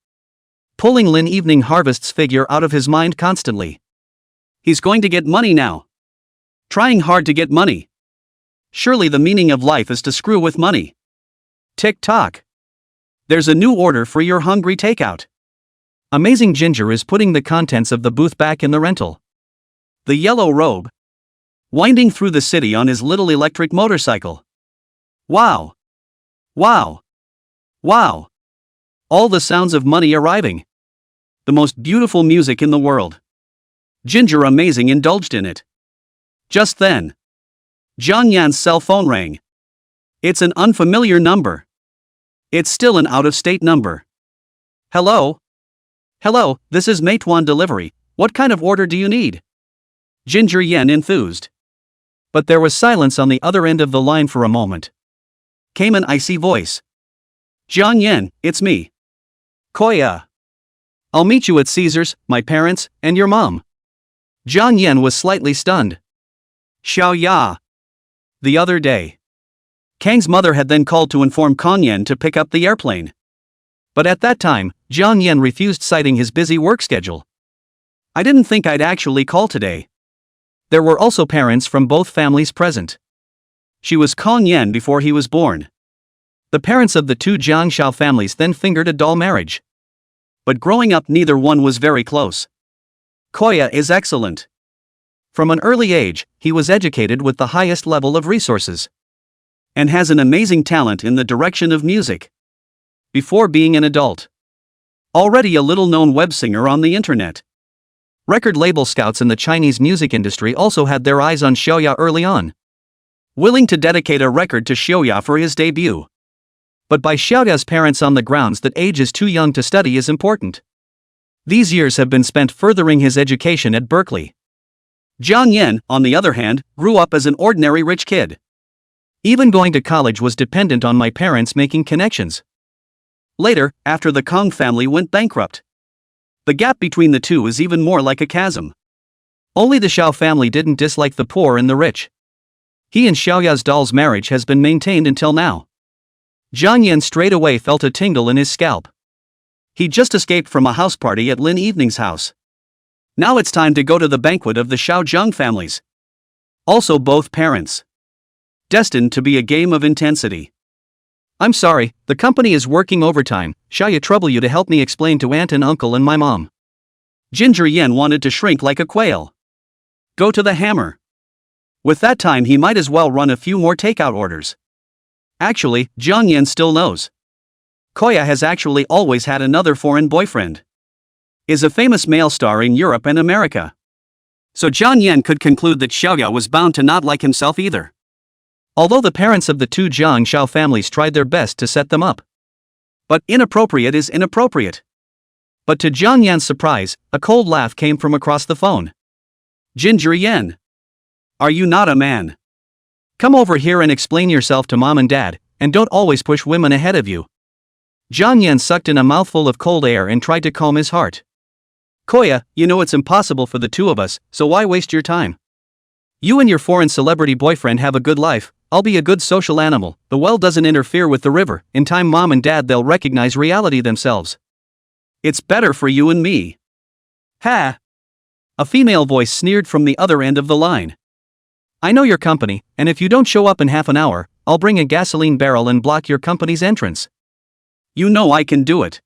pulling Lin Evening Harvest's figure out of his mind constantly. He's going to get money now. Trying hard to get money. Surely the meaning of life is to screw with money. Tick-tock. There's a new order for your hungry takeout. Amazing Ginger is putting the contents of the booth back in the rental. The yellow robe. Winding through the city on his little electric motorcycle. Wow. Wow. Wow. All the sounds of money arriving. The most beautiful music in the world. Ginger Amazing indulged in it. Just then, Jiang Yan's cell phone rang. It's an unfamiliar number. It's still an out-of-state number. Hello? Hello, this is Meituan Delivery. What kind of order do you need? Ginger Yen enthused. But there was silence on the other end of the line for a moment. Came an icy voice. Jiang Yan, it's me. Koya. I'll meet you at Caesar's, my parents, and your mom. Jiang Yan was slightly stunned. Xiao Ya. The other day. Kang's mother had then called to inform Kong Yan to pick up the airplane. But at that time, Jiang Yan refused, citing his busy work schedule. I didn't think I'd actually call today. There were also parents from both families present. She was Kong Yan before he was born. The parents of the two Jiang Shao families then fingered a doll marriage. But growing up, neither one was very close. Koya is excellent. From an early age, he was educated with the highest level of resources. and has an amazing talent in the direction of music. Before being an adult. Already a little-known web singer on the internet. Record label scouts in the Chinese music industry also had their eyes on Xiaoya early on, willing to dedicate a record to Xiaoya for his debut. But by Xiaoya's parents on the grounds that age is too young to study is important. These years have been spent furthering his education at Berkeley. Jiang Yan, on the other hand, grew up as an ordinary rich kid. Even going to college was dependent on my parents making connections. Later, after the Kong family went bankrupt, the gap between the two is even more like a chasm. Only the Xiao family didn't dislike the poor and the rich. He and Xiaoya's doll's marriage has been maintained until now. Jiang Yan straight away felt a tingle in his scalp. He just escaped from a house party at Lin Evening's house. Now it's time to go to the banquet of the Xiaozhang families. Also both parents. Destined to be a game of intensity. I'm sorry, the company is working overtime. Shall you trouble you to help me explain to aunt and uncle and my mom? Ginger Yen wanted to shrink like a quail. Go to the hammer. With that time he might as well run a few more takeout orders. Actually, Jiang Yan still knows. Koya has actually always had another foreign boyfriend. Is a famous male star in Europe and America. So Jiang Yan could conclude that Xiaoya was bound to not like himself either. Although the parents of the two Jiang Xiao families tried their best to set them up. But inappropriate is inappropriate. But to Jiang Yan's surprise, a cold laugh came from across the phone. Ginger Yan. Are you not a man? Come over here and explain yourself to mom and dad, and don't always push women ahead of you. Jiang Yan sucked in a mouthful of cold air and tried to calm his heart. Koya, you know it's impossible for the two of us, so why waste your time? You and your foreign celebrity boyfriend have a good life. I'll be a good social animal. The well doesn't interfere with the river. In time mom and dad they'll recognize reality themselves. It's better for you and me. Ha! A female voice sneered from the other end of the line. I know your company, and if you don't show up in half an hour, I'll bring a gasoline barrel and block your company's entrance. You know I can do it.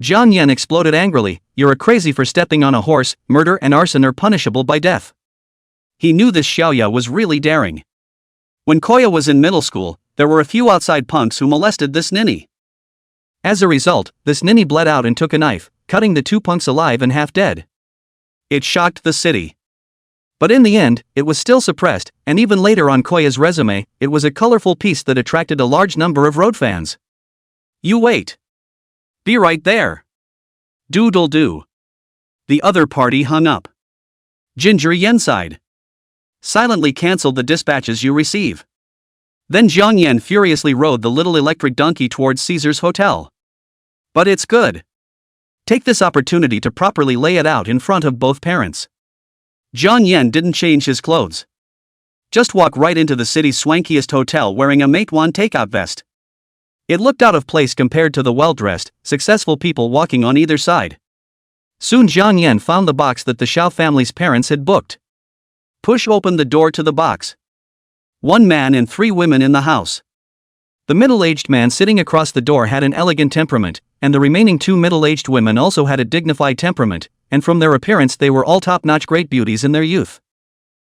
Jiang Yan exploded angrily. You're a crazy for stepping on a horse. Murder and arson are punishable by death. He knew this Xiaoya was really daring. When Koya was in middle school, there were a few outside punks who molested this ninny. As a result, this ninny bled out and took a knife, cutting the two punks alive and half dead. It shocked the city. But in the end, it was still suppressed, and even later on Koya's resume, it was a colorful piece that attracted a large number of road fans. You wait. Be right there. Doodle-doo. The other party hung up. Ginger Yen sighed. Silently cancelled the dispatches you receive. Then Jiang Yan furiously rode the little electric donkey towards Caesar's hotel. But it's good. Take this opportunity to properly lay it out in front of both parents. Jiang Yan didn't change his clothes. Just walk right into the city's swankiest hotel wearing a Matewan takeout vest. It looked out of place compared to the well-dressed, successful people walking on either side. Soon Jiang Yan found the box that the Xiao family's parents had booked. Push open the door to the box. One man and 3 women in the house. The middle-aged man sitting across the door had an elegant temperament, and the remaining 2 middle-aged women also had a dignified temperament, and from their appearance they were all top-notch great beauties in their youth.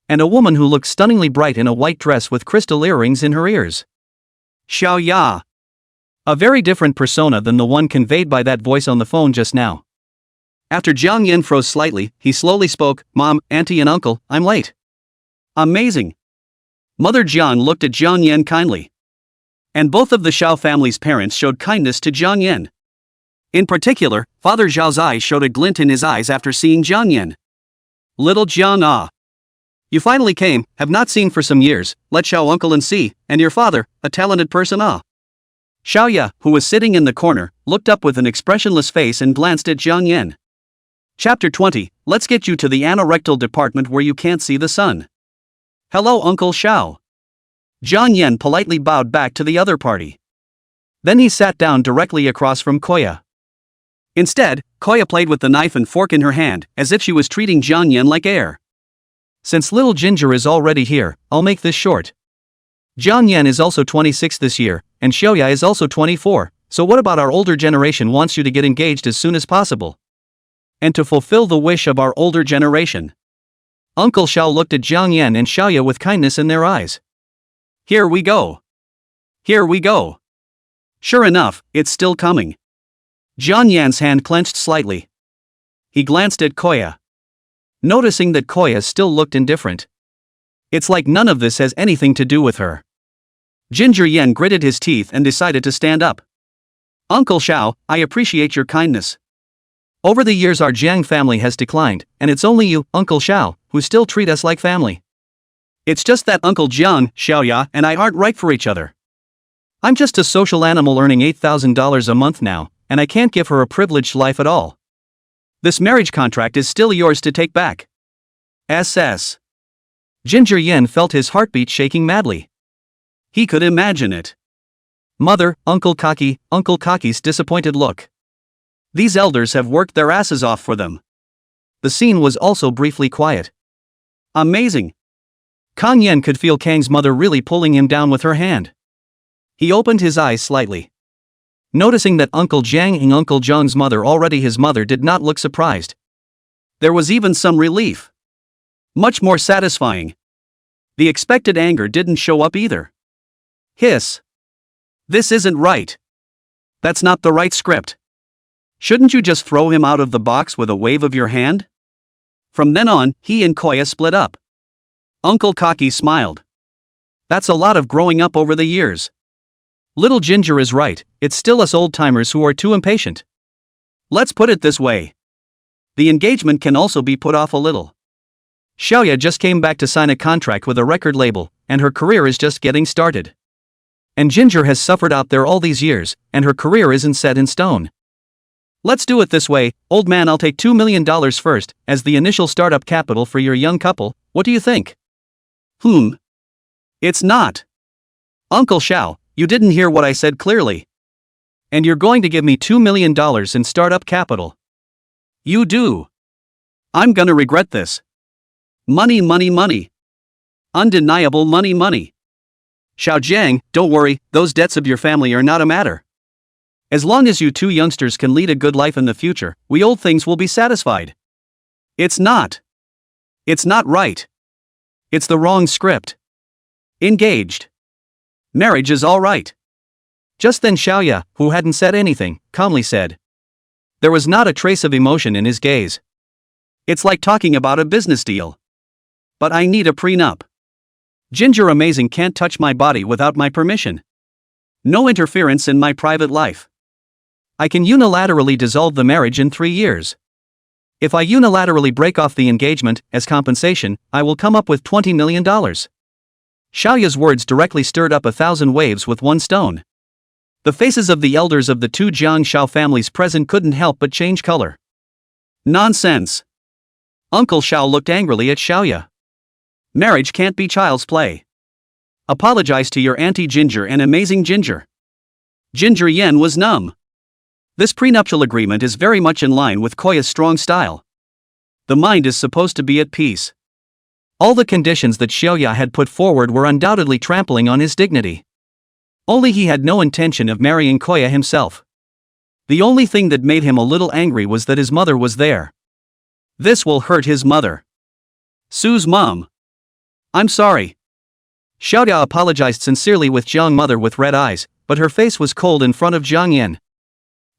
And a woman who looked stunningly bright in a white dress with crystal earrings in her ears. Xiao Ya. A very different persona than the one conveyed by that voice on the phone just now. After Jiang Yan froze slightly, he slowly spoke, Mom, Auntie and Uncle, I'm late. Amazing. Mother Jiang looked at Jiang Yan kindly. And both of the Xiao family's parents showed kindness to Jiang Yan. In particular, Father Zhao's eyes showed a glint in his eyes after seeing Jiang Yan. Little Jiang Ah. You finally came, have not seen for some years, let Xiao uncle and see, and your father, a talented person ah. Xiaoya, who was sitting in the corner, looked up with an expressionless face and glanced at Jiang Yan. Chapter 20, let's get you to the anorectal department where you can't see the sun. Hello Uncle Xiao. Jiang Yan politely bowed back to the other party. Then he sat down directly across from Koya. Instead, Koya played with the knife and fork in her hand, as if she was treating Jiang Yan like air. Since little Ginger is already here, I'll make this short. Jiang Yan is also 26 this year, and Xiaoya is also 24, so what about our older generation wants you to get engaged as soon as possible? And to fulfill the wish of our older generation. Uncle Xiao looked at Jiang Yan and Xiaoya with kindness in their eyes. Here we go. Here we go. Sure enough, it's still coming. Jiang Yan's hand clenched slightly. He glanced at Koya. Noticing that Koya still looked indifferent. It's like none of this has anything to do with her. Ginger Yen gritted his teeth and decided to stand up. Uncle Xiao, I appreciate your kindness. Over the years our Jiang family has declined, and it's only you, Uncle Xiao, who still treat us like family. It's just that Uncle Jiang, Xiaoya, and I aren't right for each other. I'm just a social animal earning $8,000 a month now, and I can't give her a privileged life at all. This marriage contract is still yours to take back. SS. Ginger Yen felt his heartbeat shaking madly. He could imagine it. Mother, Uncle Kaki's disappointed look. These elders have worked their asses off for them. The scene was also briefly quiet. Amazing. Kang Yen could feel Kang's mother really pulling him down with her hand. He opened his eyes slightly. Noticing that Uncle Jiang and Uncle Zheng's mother already his mother did not look surprised. There was even some relief. Much more satisfying. The expected anger didn't show up either. Hiss. This isn't right. That's not the right script. Shouldn't you just throw him out of the box with a wave of your hand? From then on, he and Koya split up. Uncle Kaki smiled. That's a lot of growing up over the years. Little Ginger is right, it's still us old-timers who are too impatient. Let's put it this way. The engagement can also be put off a little. Xiaoya just came back to sign a contract with a record label, and her career is just getting started. And Ginger has suffered out there all these years, and her career isn't set in stone. Let's do it this way, old man, I'll take $2 million first, as the initial startup capital for your young couple, what do you think? It's not. Uncle Xiao, you didn't hear what I said clearly. And you're going to give me $2 million in startup capital. You do. I'm gonna regret this. Money, money, money. Undeniable money, money. Xiao Jiang, don't worry, those debts of your family are not a matter. As long as you two youngsters can lead a good life in the future, we old things will be satisfied. It's not. It's not right. It's the wrong script. Engaged. Marriage is all right. Just then Xiaoya, who hadn't said anything, calmly said. There was not a trace of emotion in his gaze. It's like talking about a business deal. But I need a prenup. Ginger Amazing can't touch my body without my permission. No interference in my private life. I can unilaterally dissolve the marriage in 3 years. If I unilaterally break off the engagement, as compensation, I will come up with $20 million. Xiaoya's words directly stirred up 1,000 waves with one stone. The faces of the elders of the two Jiang Shao families present couldn't help but change color. Nonsense. Uncle Xiao looked angrily at Xiaoya. Marriage can't be child's play. Apologize to your Auntie Ginger and Amazing Ginger. Ginger Yen was numb. This prenuptial agreement is very much in line with Koya's strong style. The mind is supposed to be at peace. All the conditions that Xiaoya had put forward were undoubtedly trampling on his dignity. Only he had no intention of marrying Koya himself. The only thing that made him a little angry was that his mother was there. This will hurt his mother. Sue's mom. I'm sorry. Xiaoya apologized sincerely with Jiang mother with red eyes, but her face was cold in front of Jiang Yen.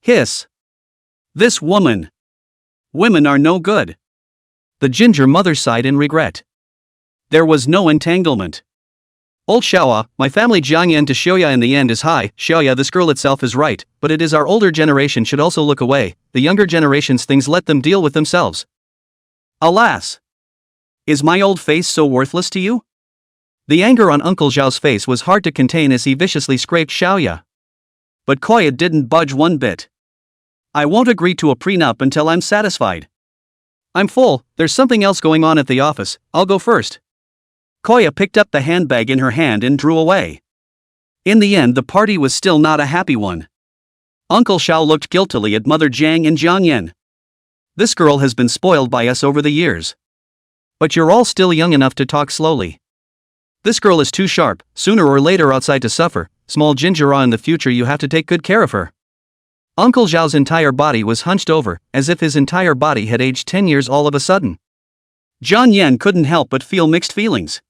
Hiss. This woman. Women are no good. The Ginger mother sighed in regret. There was no entanglement. Old Xiaoya, my family Jiang Yen to Xiaoya in the end is high. Xiaoya, this girl itself is right, but it is our older generation should also look away, the younger generation's things let them deal with themselves. Alas. Is my old face so worthless to you? The anger on Uncle Zhao's face was hard to contain as he viciously scraped Xiaoya. But Koya didn't budge one bit. I won't agree to a prenup until I'm satisfied. I'm full, there's something else going on at the office, I'll go first. Koya picked up the handbag in her hand and drew away. In the end, the party was still not a happy one. Uncle Xiao looked guiltily at Mother Jiang and Jiang Yen. This girl has been spoiled by us over the years. But you're all still young enough to talk slowly. This girl is too sharp, sooner or later outside to suffer. Small Ginger, in the future you have to take good care of her. Uncle Zhao's entire body was hunched over, as if his entire body had aged 10 years all of a sudden. Jiang Yen couldn't help but feel mixed feelings.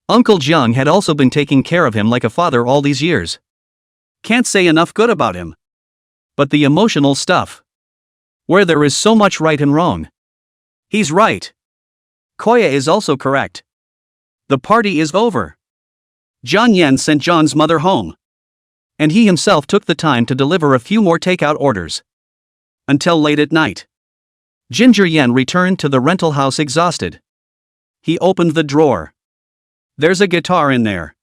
Uncle Jiang had also been taking care of him like a father all these years. Can't say enough good about him. But the emotional stuff. Where there is so much right and wrong. He's right. Koya is also correct. The party is over. John Yen sent John's mother home. And he himself took the time to deliver a few more takeout orders. Until late at night. Ginger Yen returned to the rental house exhausted. He opened the drawer. There's a guitar in there.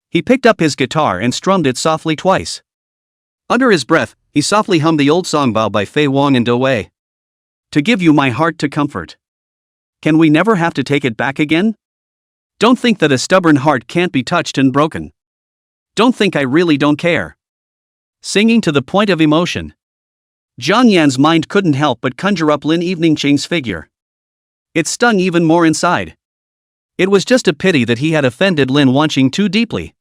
He picked up his guitar and strummed it softly twice. Under his breath, he softly hummed the old song Bao by Fei Wong and Do Wei. To give you my heart to comfort. Can we never have to take it back again? Don't think that a stubborn heart can't be touched and broken. Don't think I really don't care. Singing to the point of emotion. John Yan's mind couldn't help but conjure up Lin Eveningching's figure. It stung even more inside. It was just a pity that he had offended Lin Wanqing too deeply.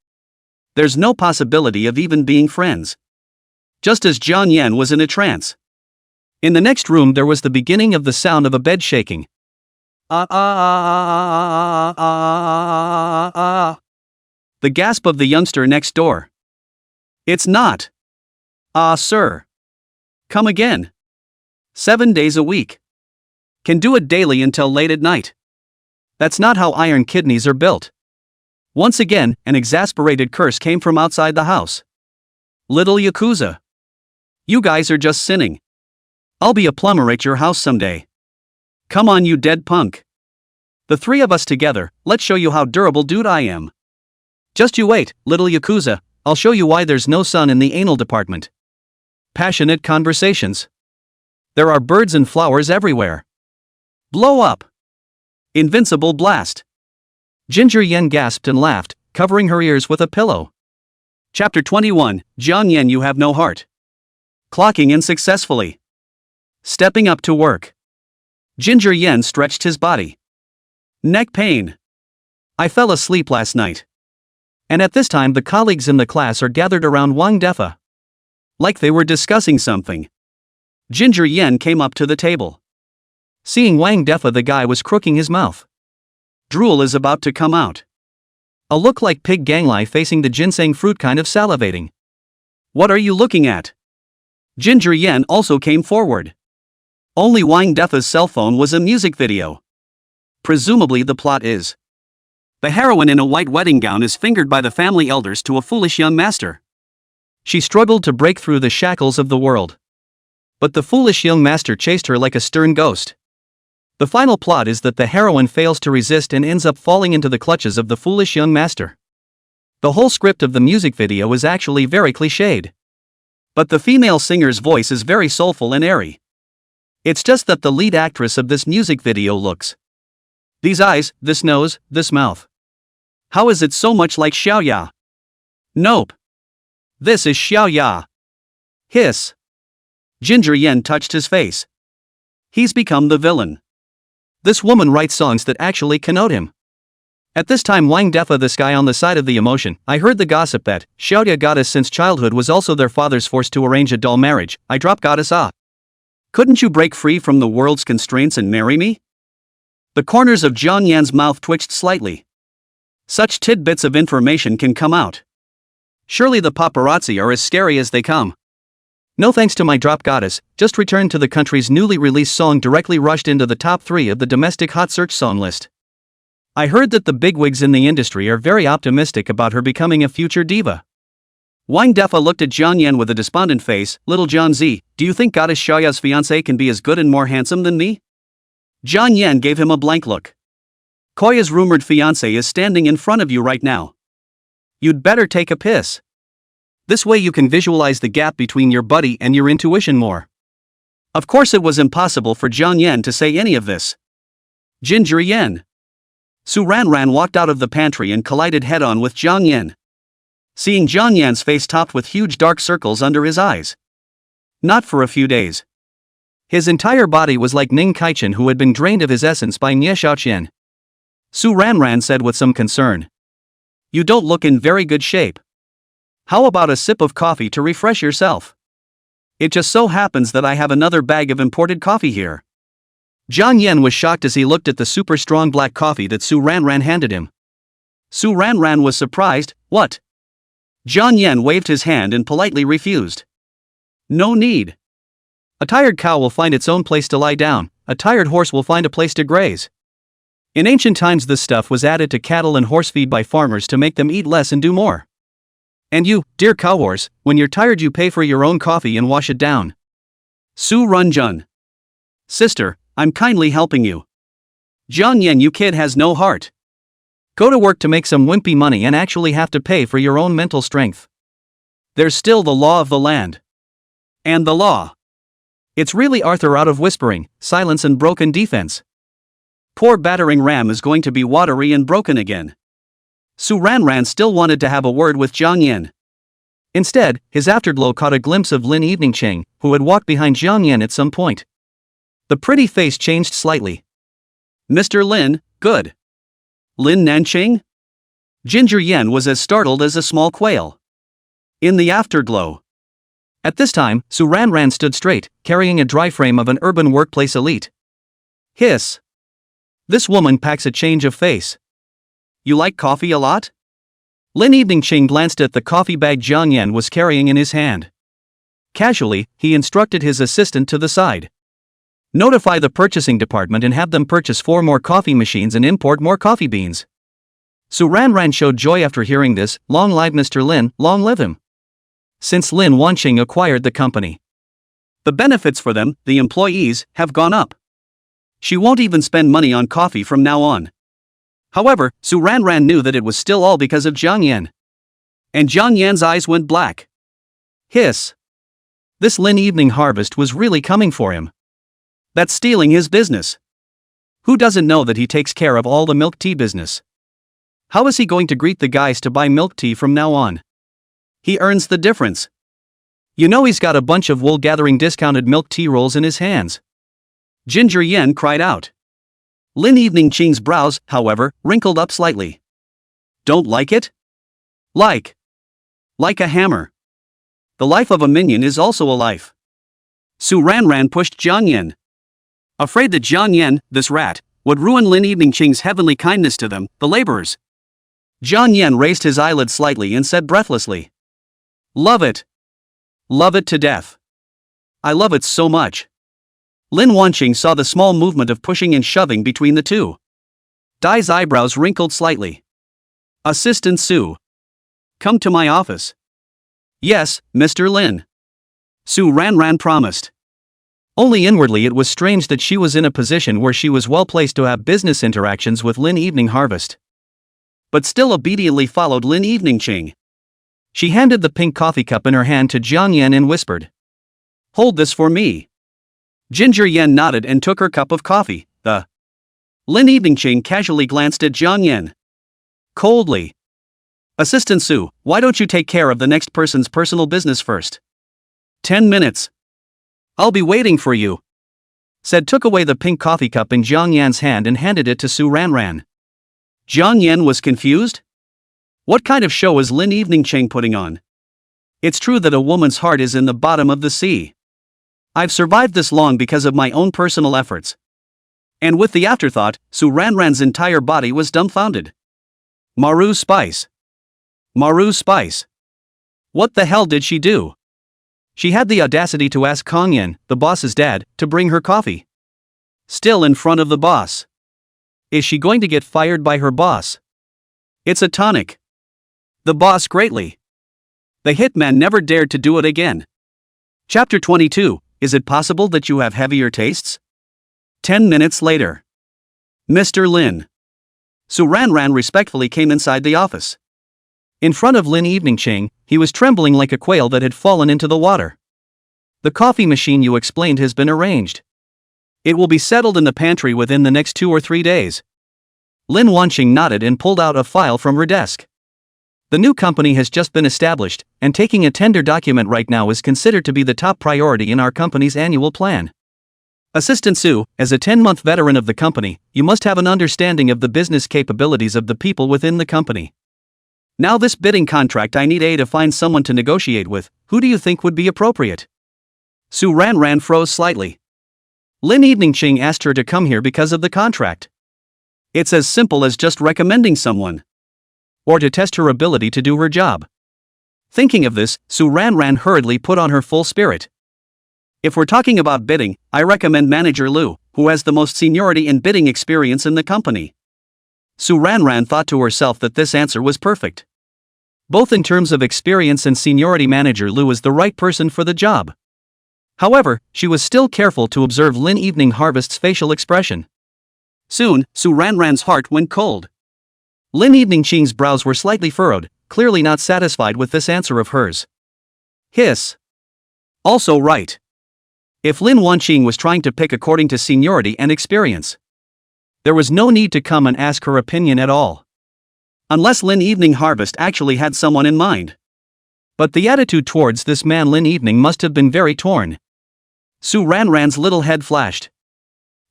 There's no possibility of even being friends. Just as John Yan was in a trance. In the next room there was the beginning of the sound of a bed shaking. The gasp of the youngster next door. It's not. Sir. Come again. 7 days a week. Can do it daily until late at night. That's not how iron kidneys are built. Once again, an exasperated curse came from outside the house. Little Yakuza. You guys are just sinning. I'll be a plumber at your house someday. Come on, you dead punk. The three of us together, let's show you how durable dude I am. Just you wait, little Yakuza, I'll show you why there's no sun in the anal department. Passionate conversations. There are birds and flowers everywhere. Blow up. Invincible blast. Ginger Yen gasped and laughed, covering her ears with a pillow. Chapter 21, John Yen, you have no heart. Clocking in successfully. Stepping up to work. Ginger Yen stretched his body. Neck pain. I fell asleep last night. And at this time the colleagues in the class are gathered around Wang Defa. Like they were discussing something. Ginger Yen came up to the table. Seeing Wang Defa, the guy was crooking his mouth. Drool is about to come out. A look like pig ganglai facing the ginseng fruit, kind of salivating. What are you looking at? Ginger Yen also came forward. Only Wang Defa's cell phone was a music video. Presumably the plot is. The heroine in a white wedding gown is fingered by the family elders to a foolish young master. She struggled to break through the shackles of the world. But the foolish young master chased her like a stern ghost. The final plot is that the heroine fails to resist and ends up falling into the clutches of the foolish young master. The whole script of the music video is actually very cliched. But the female singer's voice is very soulful and airy. It's just that the lead actress of this music video looks. These eyes, this nose, this mouth. How is it so much like Xiaoya? Nope. This is Xiaoya. Hiss. Ginger Yen touched his face. He's become the villain. This woman writes songs that actually connote him. At this time Wang Defa, this guy on the side of the emotion, I heard the gossip that Xiaoya goddess since childhood was also their father's force to arrange a dull marriage. I drop goddess Couldn't you break free from the world's constraints and marry me? The corners of John Yan's mouth twitched slightly. Such tidbits of information can come out. Surely the paparazzi are as scary as they come. No thanks to my drop goddess, just returned to the country's newly released song, directly rushed into the top 3 of the domestic hot search song list. I heard that the bigwigs in the industry are very optimistic about her becoming a future diva. Wang Defa looked at John Yen with a despondent face. Little John Z, do you think goddess Xiaoya's fiancé can be as good and more handsome than me? John Yen gave him a blank look. Koya's rumored fiancé is standing in front of you right now. You'd better take a piss. This way you can visualize the gap between your buddy and your intuition more. Of course it was impossible for John Yen to say any of this. Ginger Yen. Su Ranran walked out of the pantry and collided head-on with John Yen. Seeing John Yan's face topped with huge dark circles under his eyes. Not for a few days. His entire body was like Ning Kaichen, who had been drained of his essence by Nie Xiaoqian. Su Ranran said with some concern. You don't look in very good shape. How about a sip of coffee to refresh yourself? It just so happens that I have another bag of imported coffee here. John Yen was shocked as he looked at the super strong black coffee that Su Ranran handed him. Su Ranran was surprised. What? Jiang Yan waved his hand and politely refused. No need. A tired cow will find its own place to lie down, a tired horse will find a place to graze. In ancient times this stuff was added to cattle and horse feed by farmers to make them eat less and do more. And you, dear cowhorse, when you're tired you pay for your own coffee and wash it down. Su Runjun. Sister, I'm kindly helping you. Jiang Yan, you kid has no heart. Go to work to make some wimpy money and actually have to pay for your own mental strength. There's still the law of the land. And the law. It's really Arthur out of whispering, silence and broken defense. Poor battering ram is going to be watery and broken again. Su Ranran still wanted to have a word with Jiang Yan. Instead, his afterglow caught a glimpse of Lin Eveningching, who had walked behind Jiang Yan at some point. The pretty face changed slightly. Mr. Lin, good. Lin Nanqing? Ginger Yan was as startled as a small quail. In the afterglow. At this time, Su Ranran stood straight, carrying a dry frame of an urban workplace elite. Hiss. This woman packs a change of face. You like coffee a lot? Lin Eveningching glanced at the coffee bag Jiang Yan was carrying in his hand. Casually, he instructed his assistant to the side. Notify the purchasing department and have them purchase 4 more coffee machines and import more coffee beans. Su Ranran showed joy after hearing this. Long live Mr. Lin, long live him. Since Lin Wanqing acquired the company, the benefits for them, the employees, have gone up. She won't even spend money on coffee from now on. However, Su Ranran knew that it was still all because of Jiang Yan. And Jiang Yan's eyes went black. Hiss. This Lin Evening Harvest was really coming for him. That's stealing his business. Who doesn't know that he takes care of all the milk tea business? How is he going to greet the guys to buy milk tea from now on? He earns the difference. You know he's got a bunch of wool-gathering discounted milk tea rolls in his hands. Ginger Yan cried out. Lin Eveningching's brows, however, wrinkled up slightly. Don't like it? Like a hammer. The life of a minion is also a life. Su Ranran pushed Jiang Yan. Afraid that Jiang Yan, this rat, would ruin Lin Eveningching's heavenly kindness to them, the laborers. Jiang Yan raised his eyelids slightly and said breathlessly. Love it. Love it to death. I love it so much. Lin Wanqing saw the small movement of pushing and shoving between the two. Dai's eyebrows wrinkled slightly. Assistant Su. Come to my office. Yes, Mr. Lin. Su Ranran promised. Only inwardly it was strange that she was in a position where she was well placed to have business interactions with Lin Evening Harvest. But still obediently followed Lin Eveningching. She handed the pink coffee cup in her hand to Jiang Yan and whispered. Hold this for me. Ginger Yan nodded and took her cup of coffee. Lin Eveningching casually glanced at Jiang Yan. Coldly. Assistant Su, why don't you take care of the next person's personal business first? 10 minutes. I'll be waiting for you. Said took away the pink coffee cup in Jiang Yan's hand and handed it to Su Ranran. Jiang Yan was confused. What kind of show is Lin Eveningching putting on? It's true that a woman's heart is in the bottom of the sea. I've survived this long because of my own personal efforts. And with the afterthought, Su Ranran's entire body was dumbfounded. Maru Spice. Maru Spice. What the hell did she do? She had the audacity to ask Kong Yin, the boss's dad, to bring her coffee. Still in front of the boss. Is she going to get fired by her boss? It's a tonic. The boss greatly. The hitman never dared to do it again. Chapter 22. Is it possible that you have heavier tastes? 10 minutes later. Mr. Lin. Su Ranran respectfully came inside the office. In front of Lin Eveningching, he was trembling like a quail that had fallen into the water. The coffee machine you explained has been arranged. It will be settled in the pantry within the next 2 or 3 days. Lin Wanqing nodded and pulled out a file from her desk. The new company has just been established, and taking a tender document right now is considered to be the top priority in our company's annual plan. Assistant Su, as a 10-month veteran of the company, you must have an understanding of the business capabilities of the people within the company. Now this bidding contract I need to find someone to negotiate with. Who do you think would be appropriate? Su Ranran froze slightly. Lin Eveningching asked her to come here because of the contract. It's as simple as just recommending someone. or to test her ability to do her job. Thinking of this, Su Ranran hurriedly put on her full spirit. If we're talking about bidding, I recommend Manager Lu, who has the most seniority and bidding experience in the company. Su Ranran thought to herself that this answer was perfect. Both in terms of experience and seniority, Manager Lu is the right person for the job. However, she was still careful to observe Lin Evening Harvest's facial expression. Soon, Su Ranran's heart went cold. Lin Evening Qing's brows were slightly furrowed, clearly not satisfied with this answer of hers. Hiss. Also right. If Lin Wanqing was trying to pick according to seniority and experience, there was no need to come and ask her opinion at all. Unless Lin Evening Harvest actually had someone in mind. But the attitude towards this man Lin Evening must have been very torn. Su Ranran's little head flashed.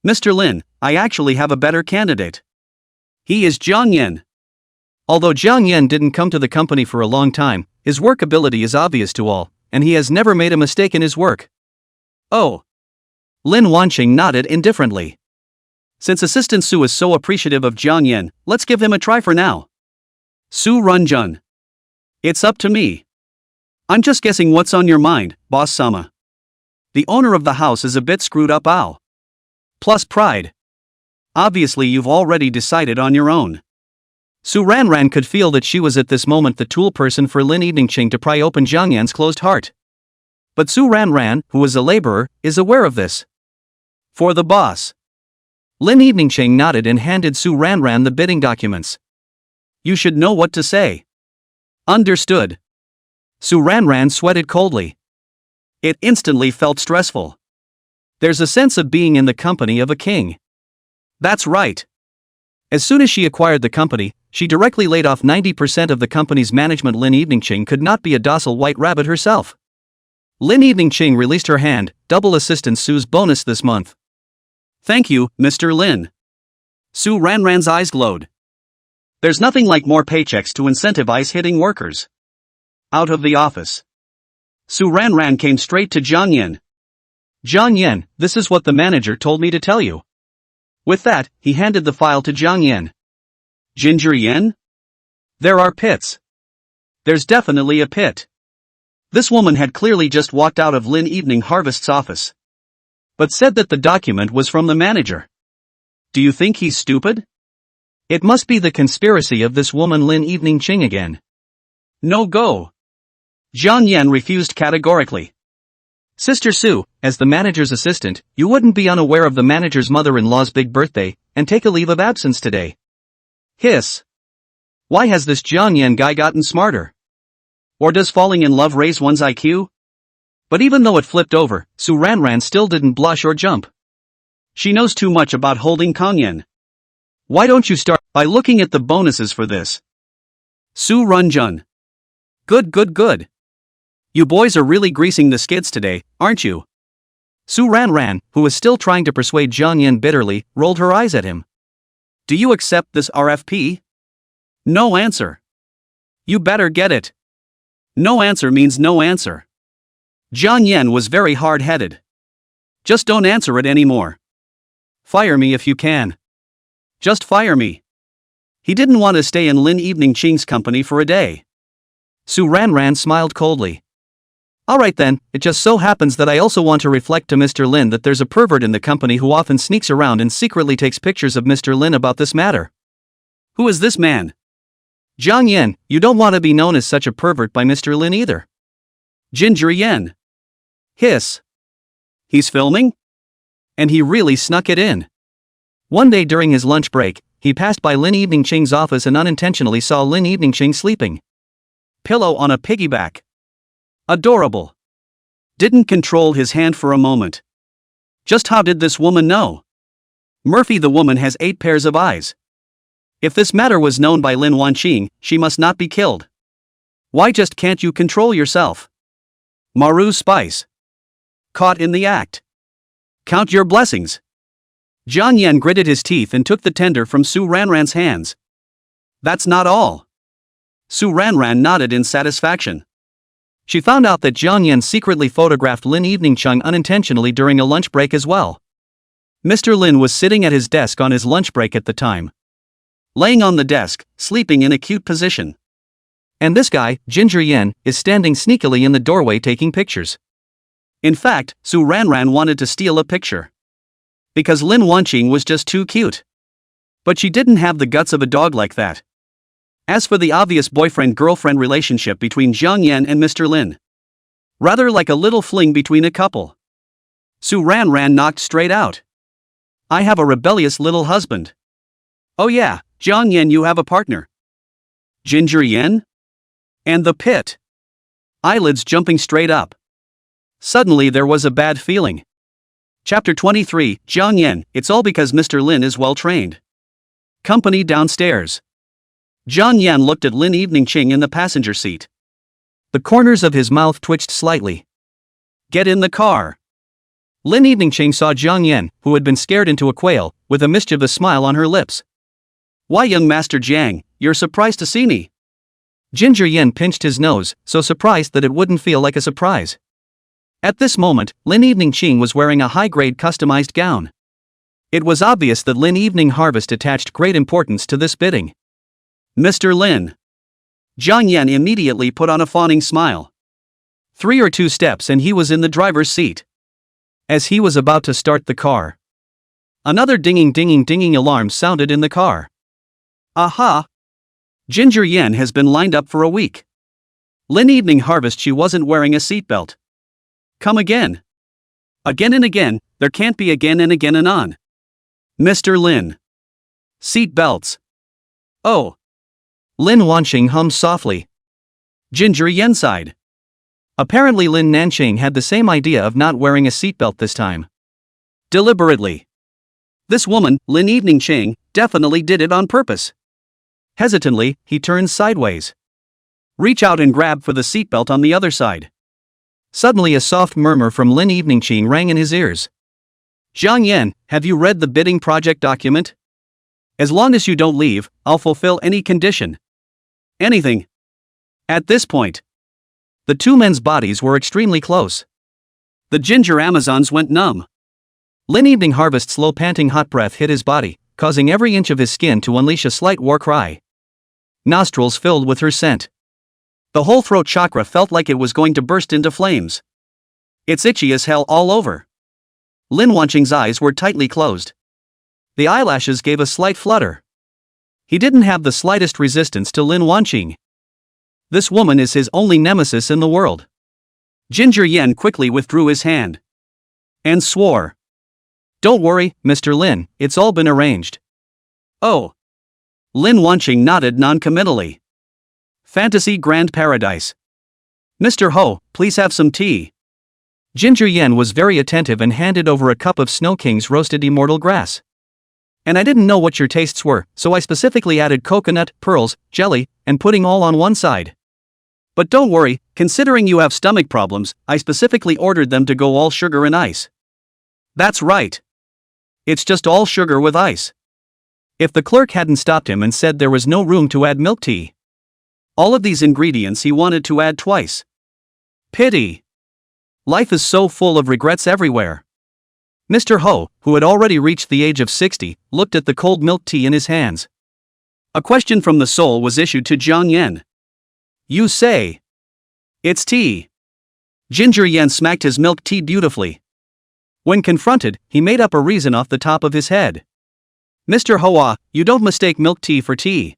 Mr. Lin, I actually have a better candidate. He is Jiang Yan. Although Jiang Yan didn't come to the company for a long time, his work ability is obvious to all, and he has never made a mistake in his work. Oh. Lin Wanqing nodded indifferently. Since Assistant Su is so appreciative of Jiang Yan, let's give him a try for now. Su Runjun. It's up to me. I'm just guessing what's on your mind, Boss Sama. The owner of the house is a bit screwed up, ow. Plus pride. Obviously you've already decided on your own. Su Ranran could feel that she was at this moment the tool person for Lin Eveningqing to pry open Jiang Yan's closed heart. But Su Ranran, who is a laborer, is aware of this. For the boss. Lin Eveningqing nodded and handed Su Ranran the bidding documents. You should know what to say. Understood. Su Ranran sweated coldly. It instantly felt stressful. There's a sense of being in the company of a king. That's right. As soon as she acquired the company, she directly laid off 90% of the company's management. Lin Eveningqing could not be a docile white rabbit herself. Lin Eveningqing released her hand, double Assistant Su's bonus this month. Thank you, Mr. Lin. Su Ranran's eyes glowed. There's nothing like more paychecks to incentivize hitting workers. Out of the office, Su Ranran came straight to Jiang Yan. Jiang Yan, this is what the manager told me to tell you. With that, he handed the file to Jiang Yan. Ginger Yan? There are pits. There's definitely a pit. This woman had clearly just walked out of Lin Evening Harvest's office. But said that the document was from the manager. Do you think he's stupid? It must be the conspiracy of this woman Lin Eveningqing again. No go. Jiang Yan refused categorically. Sister Su, as the manager's assistant, you wouldn't be unaware of the manager's mother-in-law's big birthday, and take a leave of absence today. Hiss. Why has this Jiang Yan guy gotten smarter? Or does falling in love raise one's IQ? But even though it flipped over, Su Ranran still didn't blush or jump. She knows too much about holding Kongyan. Why don't you start by looking at the bonuses for this? Su Runjun. Good. You boys are really greasing the skids today, aren't you? Su Ranran, who was still trying to persuade Jiang Yan bitterly, rolled her eyes at him. Do you accept this RFP? No answer. You better get it. No answer means no answer. Jiang Yan was very hard-headed. Just don't answer it anymore. Fire me if you can. Just fire me. He didn't want to stay in Lin Eveningqing's company for a day. Su Ranran smiled coldly. Alright then, it just so happens that I also want to reflect to Mr. Lin that there's a pervert in the company who often sneaks around and secretly takes pictures of Mr. Lin about this matter. Who is this man? Jiang Yan, you don't want to be known as such a pervert by Mr. Lin either. Ginger Yan. Hiss. He's filming? And he really snuck it in. One day during his lunch break, he passed by Lin Eveningqing's office and unintentionally saw Lin Eveningqing sleeping. Pillow on a piggyback. Adorable. Didn't control his hand for a moment. Just how did this woman know? Murphy, the woman has 8 pairs of eyes. If this matter was known by Lin Wanqing, she must not be killed. Why just can't you control yourself? Maru Spice. Caught in the act. Count your blessings. Jiang Yan gritted his teeth and took the tender from Su Ranran's hands. That's not all. Su Ranran nodded in satisfaction. She found out that Jiang Yan secretly photographed Lin Eveningqing unintentionally during a lunch break as well. Mr. Lin was sitting at his desk on his lunch break at the time. laying on the desk, sleeping in a cute position. And this guy, Ginger Yen, is standing sneakily in the doorway taking pictures. In fact, Su Ranran wanted to steal a picture. Because Lin Wanqing was just too cute. But she didn't have the guts of a dog like that. As for the obvious boyfriend-girlfriend relationship between Jiang Yan and Mr. Lin, rather like a little fling between a couple. Su Ranran knocked straight out. I have a rebellious little husband. Oh yeah, Jiang Yan, you have a partner. Ginger Yen? And the pit. Eyelids jumping straight up. Suddenly there was a bad feeling. Chapter 23, Jiang Yan, it's all because Mr. Lin is well trained. Company downstairs. Jiang Yan looked at Lin Eveningching in the passenger seat. The corners of his mouth twitched slightly. Get in the car. Lin Eveningching saw Jiang Yan, who had been scared into a quail, with a mischievous smile on her lips. Why, young Master Jiang, you're surprised to see me? Ginger Yen pinched his nose, so surprised that it wouldn't feel like a surprise. At this moment, Lin Eveningching was wearing a high-grade customized gown. It was obvious that Lin Evening Harvest attached great importance to this bidding. Mr. Lin. Jiang Yan immediately put on a fawning smile. 3 or 2 steps and he was in the driver's seat. As he was about to start the car, another dinging alarm sounded in the car. Aha! Ginger Yen has been lined up for a week. Lin Evening Harvest, she wasn't wearing a seatbelt. Come again. Again and again, there can't be again and again and on. Mr. Lin. Seat belts. Oh. Lin Wanqing hummed softly. Ginger Yen sighed. Apparently Lin Nanqing had the same idea of not wearing a seatbelt this time. Deliberately. This woman, Lin Eveningching, definitely did it on purpose. Hesitantly, he turns sideways. Reach out and grab for the seatbelt on the other side. Suddenly a soft murmur from Lin Eveningching rang in his ears. Jiang Yan, have you read the bidding project document? As long as you don't leave, I'll fulfill any condition. Anything. At this point, the 2 men's bodies were extremely close. The ginger Amazons went numb. Lin Evening Harvest's slow panting hot breath hit his body, causing every inch of his skin to unleash a slight war cry. Nostrils filled with her scent. The whole throat chakra felt like it was going to burst into flames. It's itchy as hell all over. Lin Wanqing's eyes were tightly closed. The eyelashes gave a slight flutter. He didn't have the slightest resistance to Lin Wanqing. This woman is his only nemesis in the world. Ginger Yen quickly withdrew his hand. And swore. Don't worry, Mr. Lin, it's all been arranged. Oh. Lin Wanqing nodded non-committally. Fantasy Grand Paradise. Mr. Ho, please have some tea. Ginger Yen was very attentive and handed over a cup of Snow King's roasted immortal grass. And I didn't know what your tastes were, so I specifically added coconut, pearls, jelly, and pudding all on one side. But don't worry, considering you have stomach problems, I specifically ordered them to go all sugar and ice. That's right. It's just all sugar with ice. If the clerk hadn't stopped him and said there was no room to add milk tea. All of these ingredients he wanted to add twice. Pity. Life is so full of regrets everywhere. Mr. Ho, who had already reached the age of 60, looked at the cold milk tea in his hands. A question from the soul was issued to Jiang Yan. You say. It's tea. Ginger Yen smacked his milk tea beautifully. When confronted, he made up a reason off the top of his head. Mr. Hoa, you don't mistake milk tea for tea.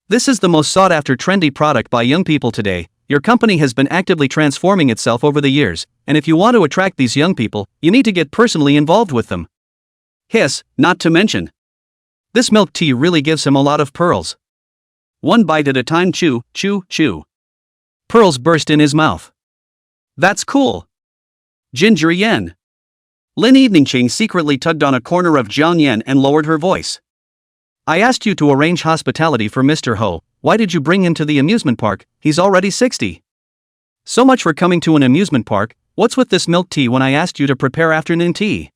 This is the most sought-after trendy product by young people today. Your company has been actively transforming itself over the years, and if you want to attract these young people, you need to get personally involved with them. Hiss, not to mention. This milk tea really gives him a lot of pearls. One bite at a time, chew, chew, chew. Pearls burst in his mouth. That's cool. Ginger Yen. Lin Eveningching secretly tugged on a corner of Jiang Yan and lowered her voice. I asked you to arrange hospitality for Mr. Ho. Why did you bring him to the amusement park? He's already 60. So much for coming to an amusement park. What's with this milk tea when I asked you to prepare afternoon tea?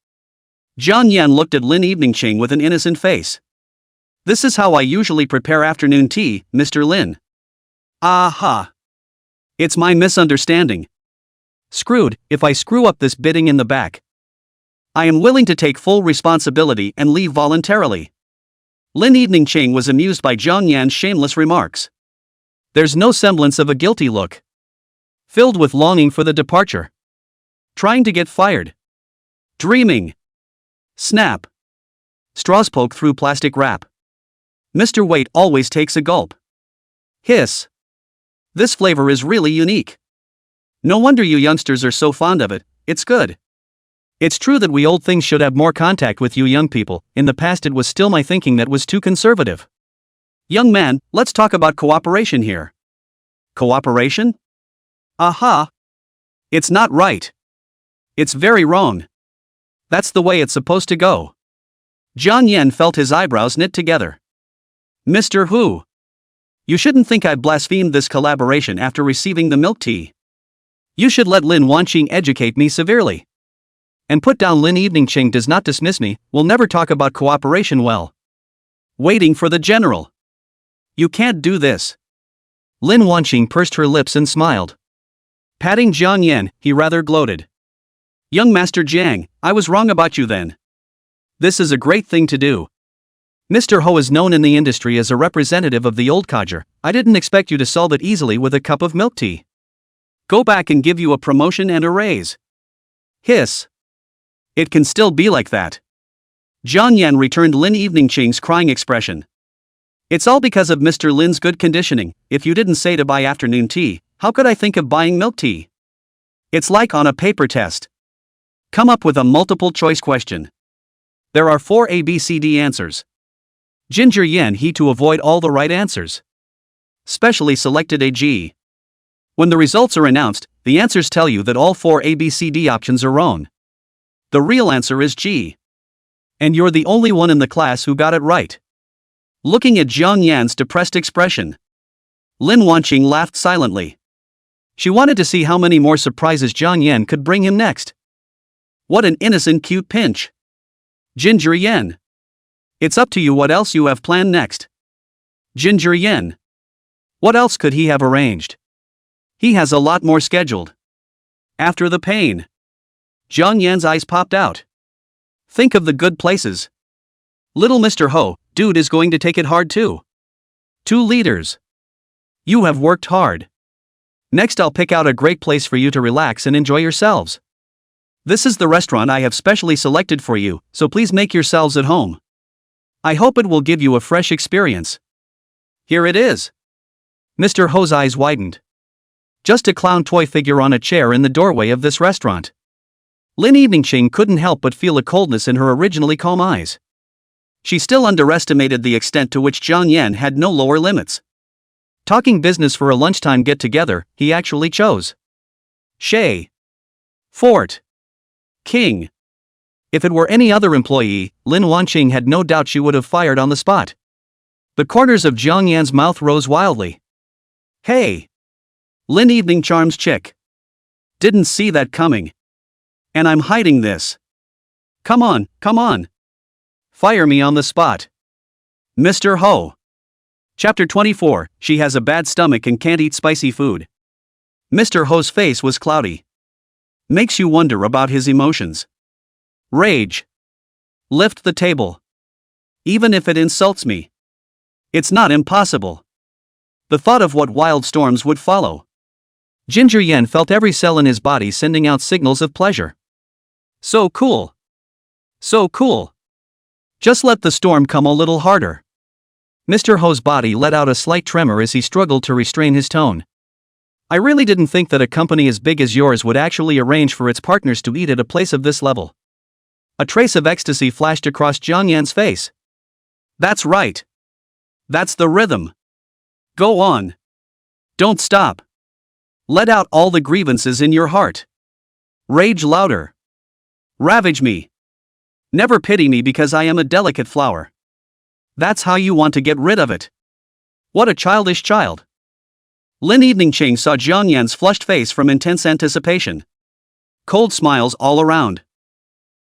Jiang Yan looked at Lin Eveningching with an innocent face. This is how I usually prepare afternoon tea, Mr. Lin. Aha. It's my misunderstanding. Screwed, if I screw up this bidding in the back. I am willing to take full responsibility and leave voluntarily. Lin Evening Ching was amused by Jiang Yan's shameless remarks. There's no semblance of a guilty look. Filled with longing for the departure. Trying to get fired. Dreaming. Snap. Straws poke through plastic wrap. Mr. Wait always takes a gulp. Hiss. This flavor is really unique. No wonder you youngsters are so fond of it, it's good. It's true that we old things should have more contact with you young people. In the past it was still my thinking that was too conservative. Young man, let's talk about cooperation here. Cooperation? Aha. It's not right. It's very wrong. That's the way it's supposed to go. Jiang Yan felt his eyebrows knit together. Mr. Hu. You shouldn't think I blasphemed this collaboration after receiving the milk tea. You should let Lin Wanqing educate me severely. And put down Lin Evening Ching does not dismiss me, we'll never talk about cooperation well. Waiting for the general. You can't do this. Lin Wanqing pursed her lips and smiled. Patting Jiang Yan, he rather gloated. Young Master Jiang, I was wrong about you then. This is a great thing to do. Mr. Ho is known in the industry as a representative of the old codger. I didn't expect you to solve it easily with a cup of milk tea. Go back and give you a promotion and a raise. Hiss. It can still be like that. Jiang Yan returned Lin Evening Ching's crying expression. It's all because of Mr. Lin's good conditioning. If you didn't say to buy afternoon tea, how could I think of buying milk tea? It's like on a paper test. Come up with a multiple choice question. There are 4 ABCD answers. Ginger Yan he to avoid all the right answers. Specially selected a G. When the results are announced, the answers tell you that all 4 ABCD options are wrong. The real answer is G. And you're the only one in the class who got it right. Looking at Jiang Yan's depressed expression, Lin Wanqing laughed silently. She wanted to see how many more surprises Jiang Yan could bring him next. What an innocent cute pinch. Ginger Yan. It's up to you what else you have planned next. Ginger Yan. What else could he have arranged? He has a lot more scheduled. After the pain. Jiang Yan's eyes popped out. Think of the good places. Little Mr. Ho, dude is going to take it hard too. 2 liters. You have worked hard. Next I'll pick out a great place for you to relax and enjoy yourselves. This is the restaurant I have specially selected for you, so please make yourselves at home. I hope it will give you a fresh experience. Here it is. Mr. Ho's eyes widened. Just a clown toy figure on a chair in the doorway of this restaurant. Lin Evening Ching couldn't help but feel a coldness in her originally calm eyes. She still underestimated the extent to which Jiang Yan had no lower limits. Talking business for a lunchtime get-together, he actually chose. Shay. Fort. King. If it were any other employee, Lin Wanqing had no doubt she would have fired on the spot. The corners of Jiang Yan's mouth rose wildly. Hey. Lin Evening Charm's chick. Didn't see that coming. And I'm hiding this. Come on, come on. Fire me on the spot. Mr. Ho. Chapter 24, She has a bad stomach and can't eat spicy food. Mr. Ho's face was cloudy. Makes you wonder about his emotions. Rage. Lift the table. Even if it insults me. It's not impossible. The thought of what wild storms would follow. Ginger Yan felt every cell in his body sending out signals of pleasure. So cool. So cool. Just let the storm come a little harder. Mr. Ho's body let out a slight tremor as he struggled to restrain his tone. I really didn't think that a company as big as yours would actually arrange for its partners to eat at a place of this level. A trace of ecstasy flashed across Jiang Yan's face. That's right. That's the rhythm. Go on. Don't stop. Let out all the grievances in your heart. Rage louder. Ravage me. Never pity me because I am a delicate flower. That's how you want to get rid of it. What a childish child. Lin Evening Ching saw Jiang Yan's flushed face from intense anticipation. Cold smiles all around.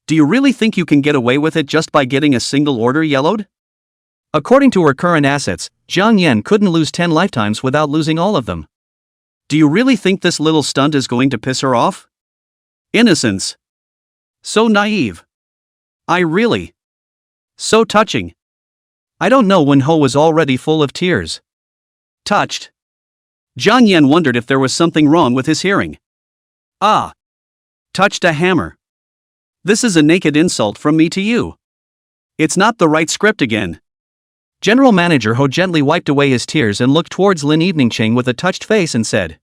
Do you really think you can get away with it just by getting a single order yellowed? According to her current assets, Jiang Yan couldn't lose 10 lifetimes without losing all of them. Do you really think this little stunt is going to piss her off? Innocence. So naive. I really. So touching. I don't know when Ho was already full of tears. Touched. Jiang Yan wondered if there was something wrong with his hearing. Ah. Touched a hammer. This is a naked insult from me to you. It's not the right script again. General Manager Ho gently wiped away his tears and looked towards Lin Eveningching with a touched face and said,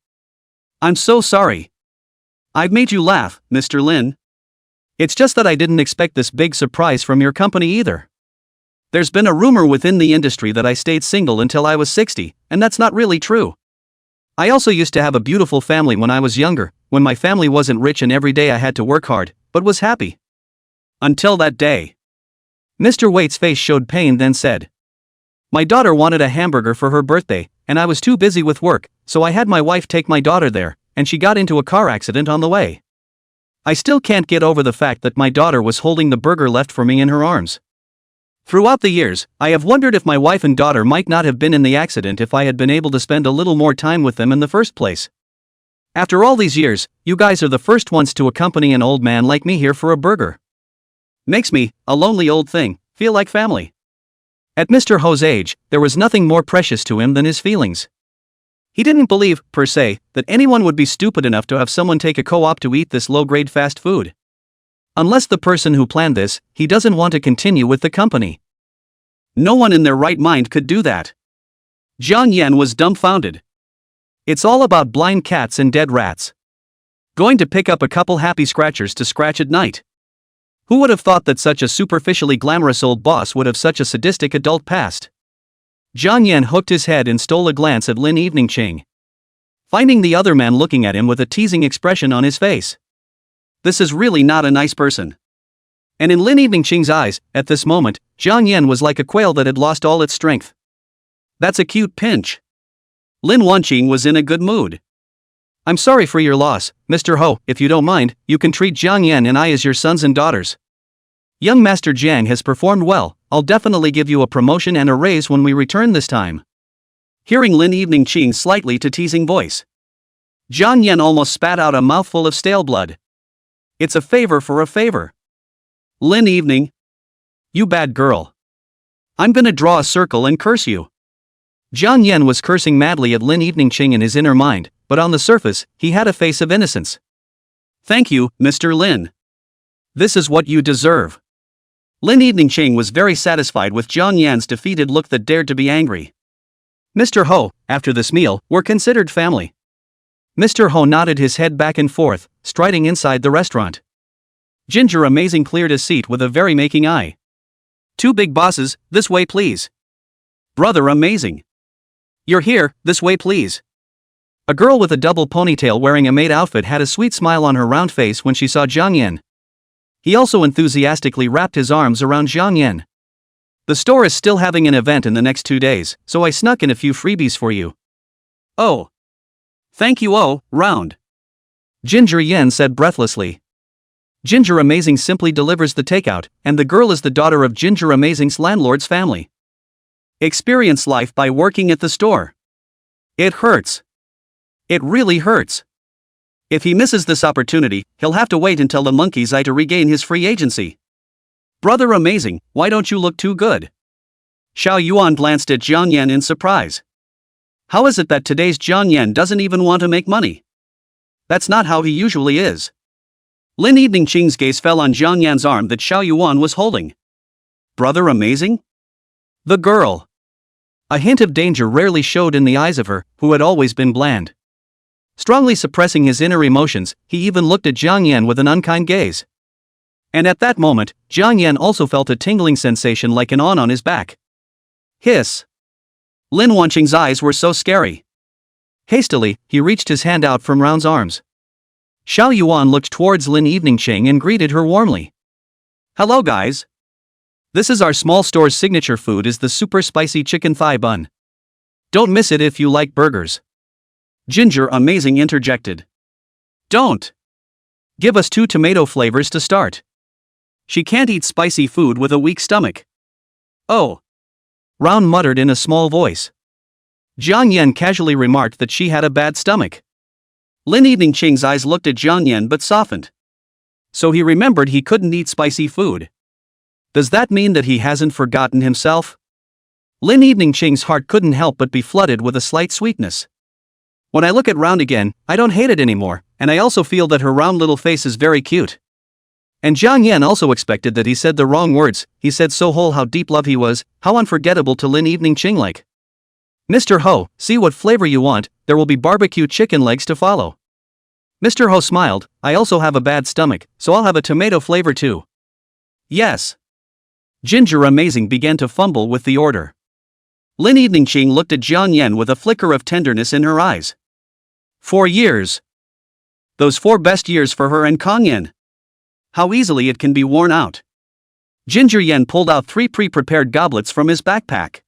I'm so sorry. I've made you laugh, Mr. Lin. It's just that I didn't expect this big surprise from your company either. There's been a rumor within the industry that I stayed single until I was 60, and that's not really true. I also used to have a beautiful family when I was younger, when my family wasn't rich and every day I had to work hard, but was happy. Until that day. Mr. Waite's face showed pain, then said, My daughter wanted a hamburger for her birthday, and I was too busy with work, so I had my wife take my daughter there, and she got into a car accident on the way. I still can't get over the fact that my daughter was holding the burger left for me in her arms. Throughout the years, I have wondered if my wife and daughter might not have been in the accident if I had been able to spend a little more time with them in the first place. After all these years, you guys are the first ones to accompany an old man like me here for a burger. Makes me, a lonely old thing, feel like family. At Mr. Ho's age, there was nothing more precious to him than his feelings. He didn't believe, per se, that anyone would be stupid enough to have someone take a co-op to eat this low-grade fast food. Unless the person who planned this, he doesn't want to continue with the company. No one in their right mind could do that. Jiang Yan was dumbfounded. It's all about blind cats and dead rats. Going to pick up a couple happy scratchers to scratch at night. Who would have thought that such a superficially glamorous old boss would have such a sadistic adult past? Jiang Yan hooked his head and stole a glance at Lin Eveningching, finding the other man looking at him with a teasing expression on his face. This is really not a nice person. And in Lin Eveningching's eyes, at this moment, Jiang Yan was like a quail that had lost all its strength. That's a cute pinch. Lin Wanqing was in a good mood. I'm sorry for your loss, Mr. Ho. If you don't mind, you can treat Jiang Yan and I as your sons and daughters. Young Master Jiang has performed well. I'll definitely give you a promotion and a raise when we return this time. Hearing Lin Eveningching's slightly teasing voice, Jiang Yan almost spat out a mouthful of stale blood. It's a favor for a favor. Lin Evening. You bad girl. I'm gonna draw a circle and curse you. Jiang Yan was cursing madly at Lin Eveningching in his inner mind, but on the surface, he had a face of innocence. Thank you, Mr. Lin. This is what you deserve. Lin Eveningching was very satisfied with Jiang Yan's defeated look that dared to be angry. Mr. Ho, after this meal, we're considered family. Mr. Ho nodded his head back and forth, striding inside the restaurant. Ginger Amazing cleared his seat with a very making eye. Two big bosses, this way please. Brother Amazing. You're here, this way please. A girl with a double ponytail wearing a maid outfit had a sweet smile on her round face when she saw Jiang Yan. He also enthusiastically wrapped his arms around Jiang Yan. The store is still having an event in the next 2 days, so I snuck in a few freebies for you. Oh. Thank you, oh, round. Ginger Yan said breathlessly. Ginger Amazing simply delivers the takeout, and the girl is the daughter of Ginger Amazing's landlord's family. Experience life by working at the store. It hurts. It really hurts. If he misses this opportunity, he'll have to wait until the monkey's eye to regain his free agency. Brother Amazing, why don't you look too good? Xiao Yuan glanced at Jiang Yan in surprise. How is it that today's Jiang Yan doesn't even want to make money? That's not how he usually is. Lin Eveningching's gaze fell on Jiang Yan's arm that Xiao Yuan was holding. Brother Amazing? The girl. A hint of danger rarely showed in the eyes of her, who had always been bland. Strongly suppressing his inner emotions, he even looked at Jiang Yan with an unkind gaze. And at that moment, Jiang Yan also felt a tingling sensation like an awn on his back. Hiss. Lin Wanqing's eyes were so scary. Hastily, he reached his hand out from Round's arms. Xiao Yuan looked towards Lin Eveningching and greeted her warmly. Hello guys. This is our small store's signature food is the super spicy chicken thigh bun. Don't miss it if you like burgers. Ginger Amazing interjected. Don't. Give us 2 tomato flavors to start. She can't eat spicy food with a weak stomach. Oh. Round muttered in a small voice. Jiang Yan casually remarked that she had a bad stomach. Lin Eveningching's eyes looked at Jiang Yan but softened. So he remembered he couldn't eat spicy food. Does that mean that he hasn't forgotten himself? Lin Evening Ching's heart couldn't help but be flooded with a slight sweetness. When I look at Round again, I don't hate it anymore, and I also feel that her round little face is very cute. And Jiang Yan also expected that he said the wrong words. He said so whole how deep love he was, how unforgettable to Lin Evening Ching like. Mr. Ho, see what flavor you want, there will be barbecue chicken legs to follow. Mr. Ho smiled, I also have a bad stomach, so I'll have a tomato flavor too. Yes. Ginger Amazing began to fumble with the order. Lin Evening Ching looked at Jiang Yan with a flicker of tenderness in her eyes. 4 years. Those 4 best years for her and Kong Yan. How easily it can be worn out. Ginger Yan pulled out 3 pre-prepared goblets from his backpack.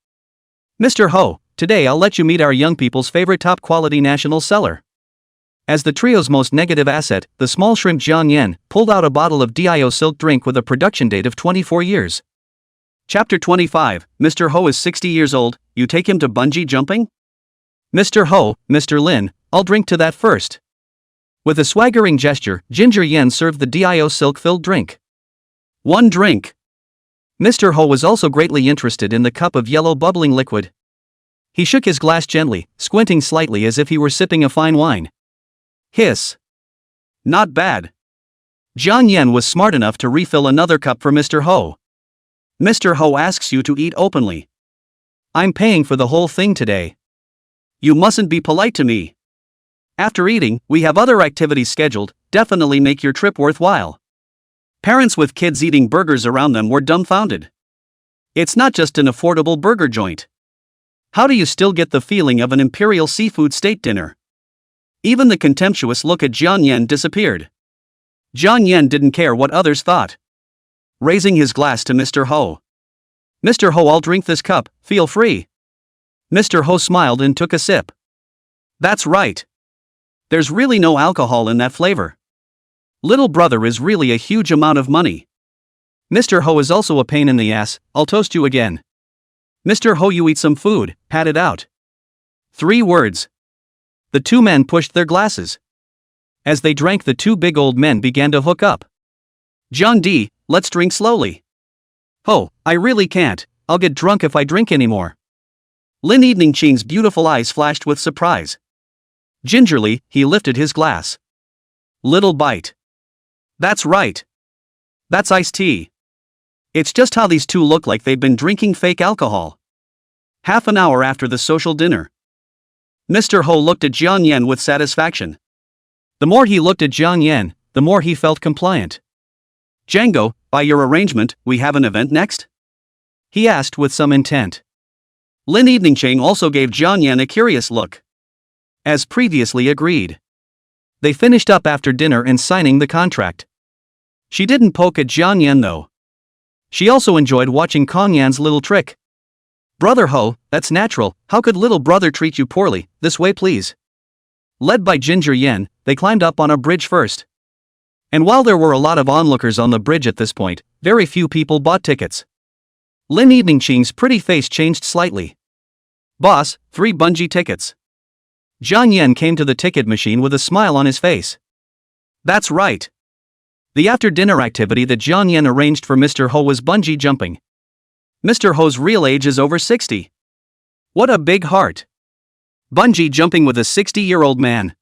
Mr. Ho, today I'll let you meet our young people's favorite top-quality national seller. As the trio's most negative asset, the small shrimp Jiang Yan pulled out a bottle of Dio silk drink with a production date of 24 years. Chapter 25, Mr. Ho is 60 years old, you take him to bungee jumping? Mr. Ho, Mr. Lin, I'll drink to that first. With a swaggering gesture, Ginger Yan served the Dio silk-filled drink. 1 drink. Mr. Ho was also greatly interested in the cup of yellow bubbling liquid. He shook his glass gently, squinting slightly as if he were sipping a fine wine. Hiss. Not bad. Jiang Yan was smart enough to refill another cup for Mr. Ho. Mr. Ho asks you to eat openly. I'm paying for the whole thing today. You mustn't be polite to me. After eating, we have other activities scheduled, definitely make your trip worthwhile. Parents with kids eating burgers around them were dumbfounded. It's not just an affordable burger joint. How do you still get the feeling of an imperial seafood state dinner? Even the contemptuous look at Jiang Yan disappeared. Jiang Yan didn't care what others thought. Raising his glass to Mr. Ho. Mr. Ho, I'll drink this cup, feel free. Mr. Ho smiled and took a sip. That's right. There's really no alcohol in that flavor. Little brother is really a huge amount of money. Mr. Ho is also a pain in the ass, I'll toast you again. Mr. Ho, you eat some food, pat it out. 3 words. The 2 men pushed their glasses. As they drank, the 2 big old men began to hook up. John D, let's drink slowly. Ho, I really can't, I'll get drunk if I drink anymore. Lin Evening Ching's beautiful eyes flashed with surprise. Gingerly, he lifted his glass. Little bite. That's right. That's iced tea. It's just how these 2 look like they've been drinking fake alcohol. Half an hour after the social dinner. Mr. Ho looked at Jiang Yan with satisfaction. The more he looked at Jiang Yan, the more he felt compliant. Django, by your arrangement, we have an event next? He asked with some intent. Lin Evening Ching also gave Jiang Yan a curious look. As previously agreed. They finished up after dinner and signing the contract. She didn't poke at Jiang Yan though. She also enjoyed watching Kong Yan's little trick. Brother Ho, that's natural, how could little brother treat you poorly, this way please. Led by Ginger Yan, they climbed up on a bridge first. And while there were a lot of onlookers on the bridge at this point, very few people bought tickets. Lin Evening Ching's pretty face changed slightly. Boss, 3 bungee tickets. Jiang Yan came to the ticket machine with a smile on his face. That's right. The after-dinner activity that Jiang Yan arranged for Mr. Ho was bungee jumping. Mr. Ho's real age is over 60. What a big heart. Bungee jumping with a 60-year-old man.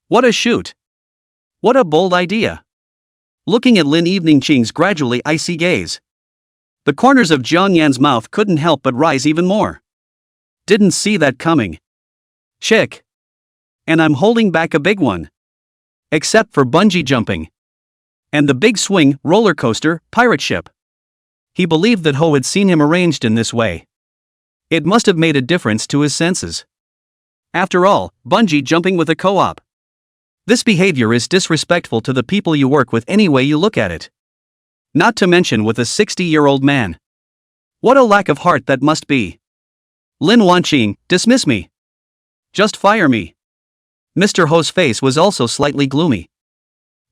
What a shoot. What a bold idea. Looking at Lin Evening Ching's gradually icy gaze. The corners of Jiang Yan's mouth couldn't help but rise even more. Didn't see that coming. Chick. And I'm holding back a big one. Except for bungee jumping. And the big swing, roller coaster, pirate ship. He believed that Ho had seen him arranged in this way. It must have made a difference to his senses. After all, bungee jumping with a co-op. This behavior is disrespectful to the people you work with any way you look at it. Not to mention with a 60-year-old man. What a lack of heart that must be. Lin Wanqing, dismiss me. Just fire me. Mr. Ho's face was also slightly gloomy.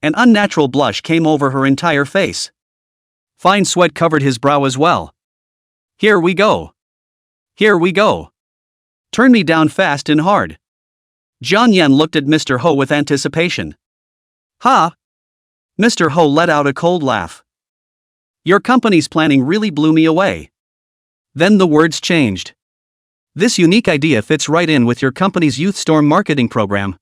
An unnatural blush came over her entire face. Fine sweat covered his brow as well. Here we go. Here we go. Turn me down fast and hard. Jiang Yan looked at Mr. Ho with anticipation. Ha! Mr. Ho let out a cold laugh. Your company's planning really blew me away. Then the words changed. This unique idea fits right in with your company's Youth Storm marketing program.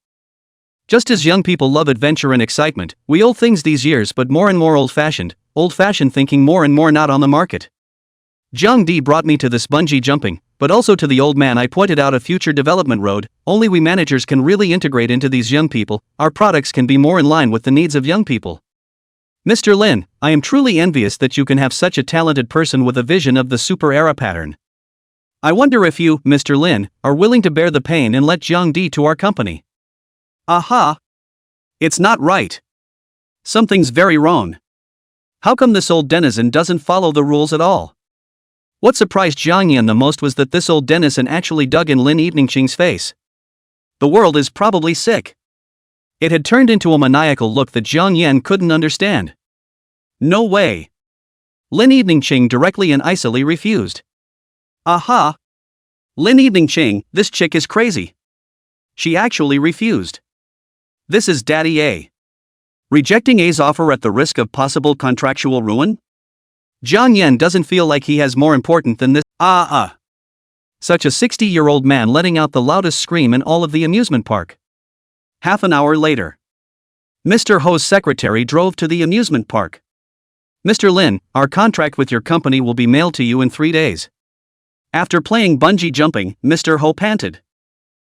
Just as young people love adventure and excitement, we old things these years but more and more old-fashioned thinking more and more not on the market. Jiang Di brought me to this bungee jumping, but also to the old man I pointed out a future development road. Only we managers can really integrate into these young people, our products can be more in line with the needs of young people. Mr. Lin, I am truly envious that you can have such a talented person with a vision of the super era pattern. I wonder if you, Mr. Lin, are willing to bear the pain and let Jiang Di to our company. Aha! It's not right. Something's very wrong. How come this old denizen doesn't follow the rules at all? What surprised Jiang Yan the most was that this old denizen actually dug in Lin Eveningqing's face. The world is probably sick. It had turned into a maniacal look that Jiang Yan couldn't understand. No way. Lin Eveningqing directly and icily refused. Aha! Lin Eveningqing, this chick is crazy. She actually refused. This is Daddy A. Rejecting A's offer at the risk of possible contractual ruin? Jiang Yan doesn't feel like he has more important than this. Such a 60-year-old man letting out the loudest scream in all of the amusement park. Half an hour later, Mr. Ho's secretary drove to the amusement park. Mr. Lin, our contract with your company will be mailed to you in 3 days. After playing bungee jumping, Mr. Ho panted.